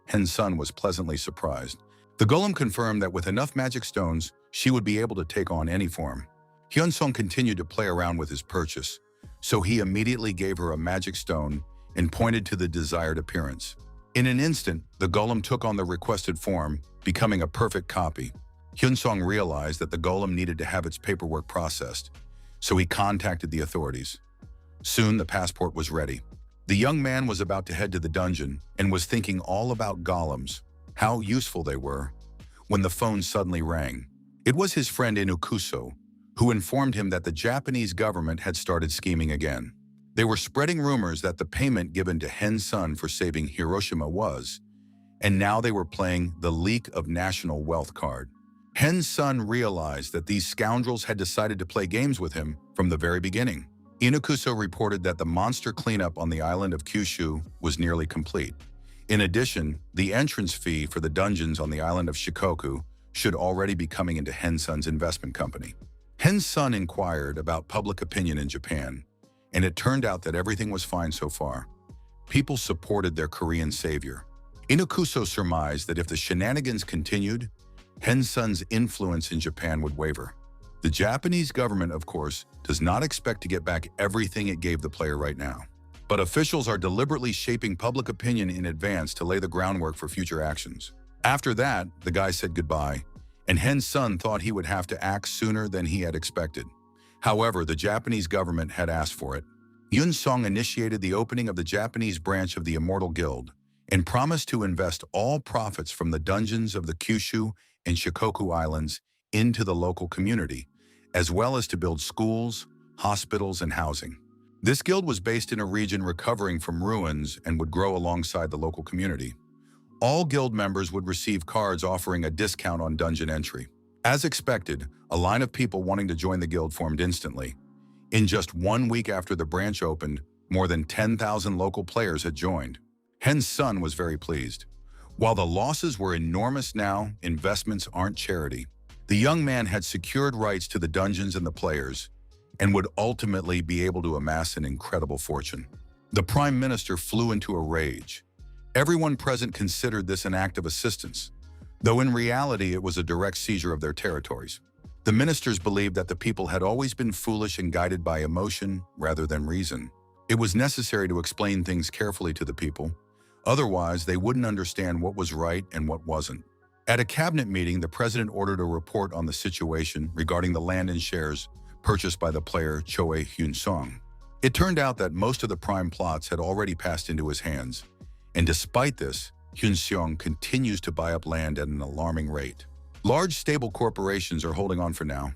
Hen's son was pleasantly surprised. The golem confirmed that with enough magic stones, she would be able to take on any form. Hyun-sung continued to play around with his purchase, so he immediately gave her a magic stone and pointed to the desired appearance. In an instant, the golem took on the requested form, becoming a perfect copy. Hyun-sung realized that the golem needed to have its paperwork processed, so he contacted the authorities. Soon, the passport was ready. The young man was about to head to the dungeon and was thinking all about golems, how useful they were, when the phone suddenly rang. It was his friend Inukuso, who informed him that the Japanese government had started scheming again. They were spreading rumors that the payment given to Hen's son for saving Hiroshima was, and now they were playing the leak of national wealth card. Hen's son realized that these scoundrels had decided to play games with him from the very beginning. Inukuso reported that the monster cleanup on the island of Kyushu was nearly complete. In addition, the entrance fee for the dungeons on the island of Shikoku should already be coming into Hen's son's investment company. Hen's son inquired about public opinion in Japan, and it turned out that everything was fine so far. People supported their Korean savior. Inukuso surmised that if the shenanigans continued, Hen's son's influence in Japan would waver. The Japanese government, of course, does not expect to get back everything it gave the player right now. But officials are deliberately shaping public opinion in advance to lay the groundwork for future actions. After that, the guy said goodbye, and Hen's son thought he would have to act sooner than he had expected. However, the Japanese government had asked for it. Hyun-sung initiated the opening of the Japanese branch of the Immortal Guild and promised to invest all profits from the dungeons of the Kyushu and Shikoku Islands into the local community, as well as to build schools, hospitals, and housing. This guild was based in a region recovering from ruins and would grow alongside the local community. All guild members would receive cards offering a discount on dungeon entry. As expected, a line of people wanting to join the guild formed instantly. In just 1 week after the branch opened, more than 10,000 local players had joined. Hen's son was very pleased. While the losses were enormous now, investments aren't charity. The young man had secured rights to the dungeons and the players, and would ultimately be able to amass an incredible fortune. The Prime Minister flew into a rage. Everyone present considered this an act of assistance, though in reality it was a direct seizure of their territories. The ministers believed that the people had always been foolish and guided by emotion rather than reason. It was necessary to explain things carefully to the people, otherwise they wouldn't understand what was right and what wasn't. At a cabinet meeting, the president ordered a report on the situation regarding the land and shares purchased by the player Choi Hyun-sung. It turned out that most of the prime plots had already passed into his hands, and despite this, Hyun-sung continues to buy up land at an alarming rate. Large, stable corporations are holding on for now,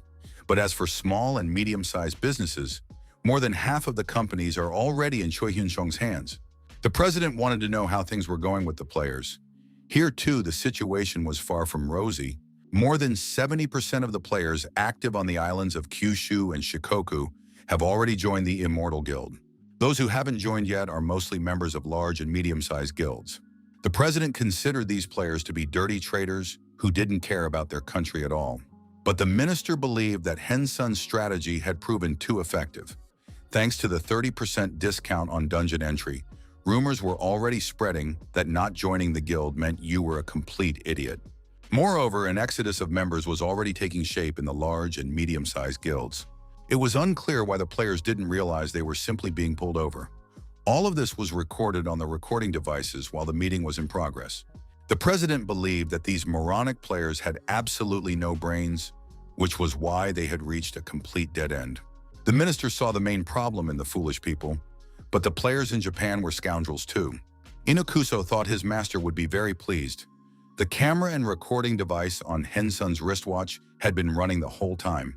but as for small and medium-sized businesses, more than half of the companies are already in Choi Hyun-sung's hands. The president wanted to know how things were going with the players. Here, too, the situation was far from rosy. More than 70% of the players active on the islands of Kyushu and Shikoku have already joined the Immortal Guild. Those who haven't joined yet are mostly members of large and medium-sized guilds. The president considered these players to be dirty traitors who didn't care about their country at all. But the minister believed that Hensun's strategy had proven too effective. Thanks to the 30% discount on dungeon entry, rumors were already spreading that not joining the guild meant you were a complete idiot. Moreover, an exodus of members was already taking shape in the large and medium-sized guilds. It was unclear why the players didn't realize they were simply being pulled over. All of this was recorded on the recording devices while the meeting was in progress. The president believed that these moronic players had absolutely no brains, which was why they had reached a complete dead end. The minister saw the main problem in the foolish people, but the players in Japan were scoundrels too. Inakuso thought his master would be very pleased. The camera and recording device on Hensun's wristwatch had been running the whole time.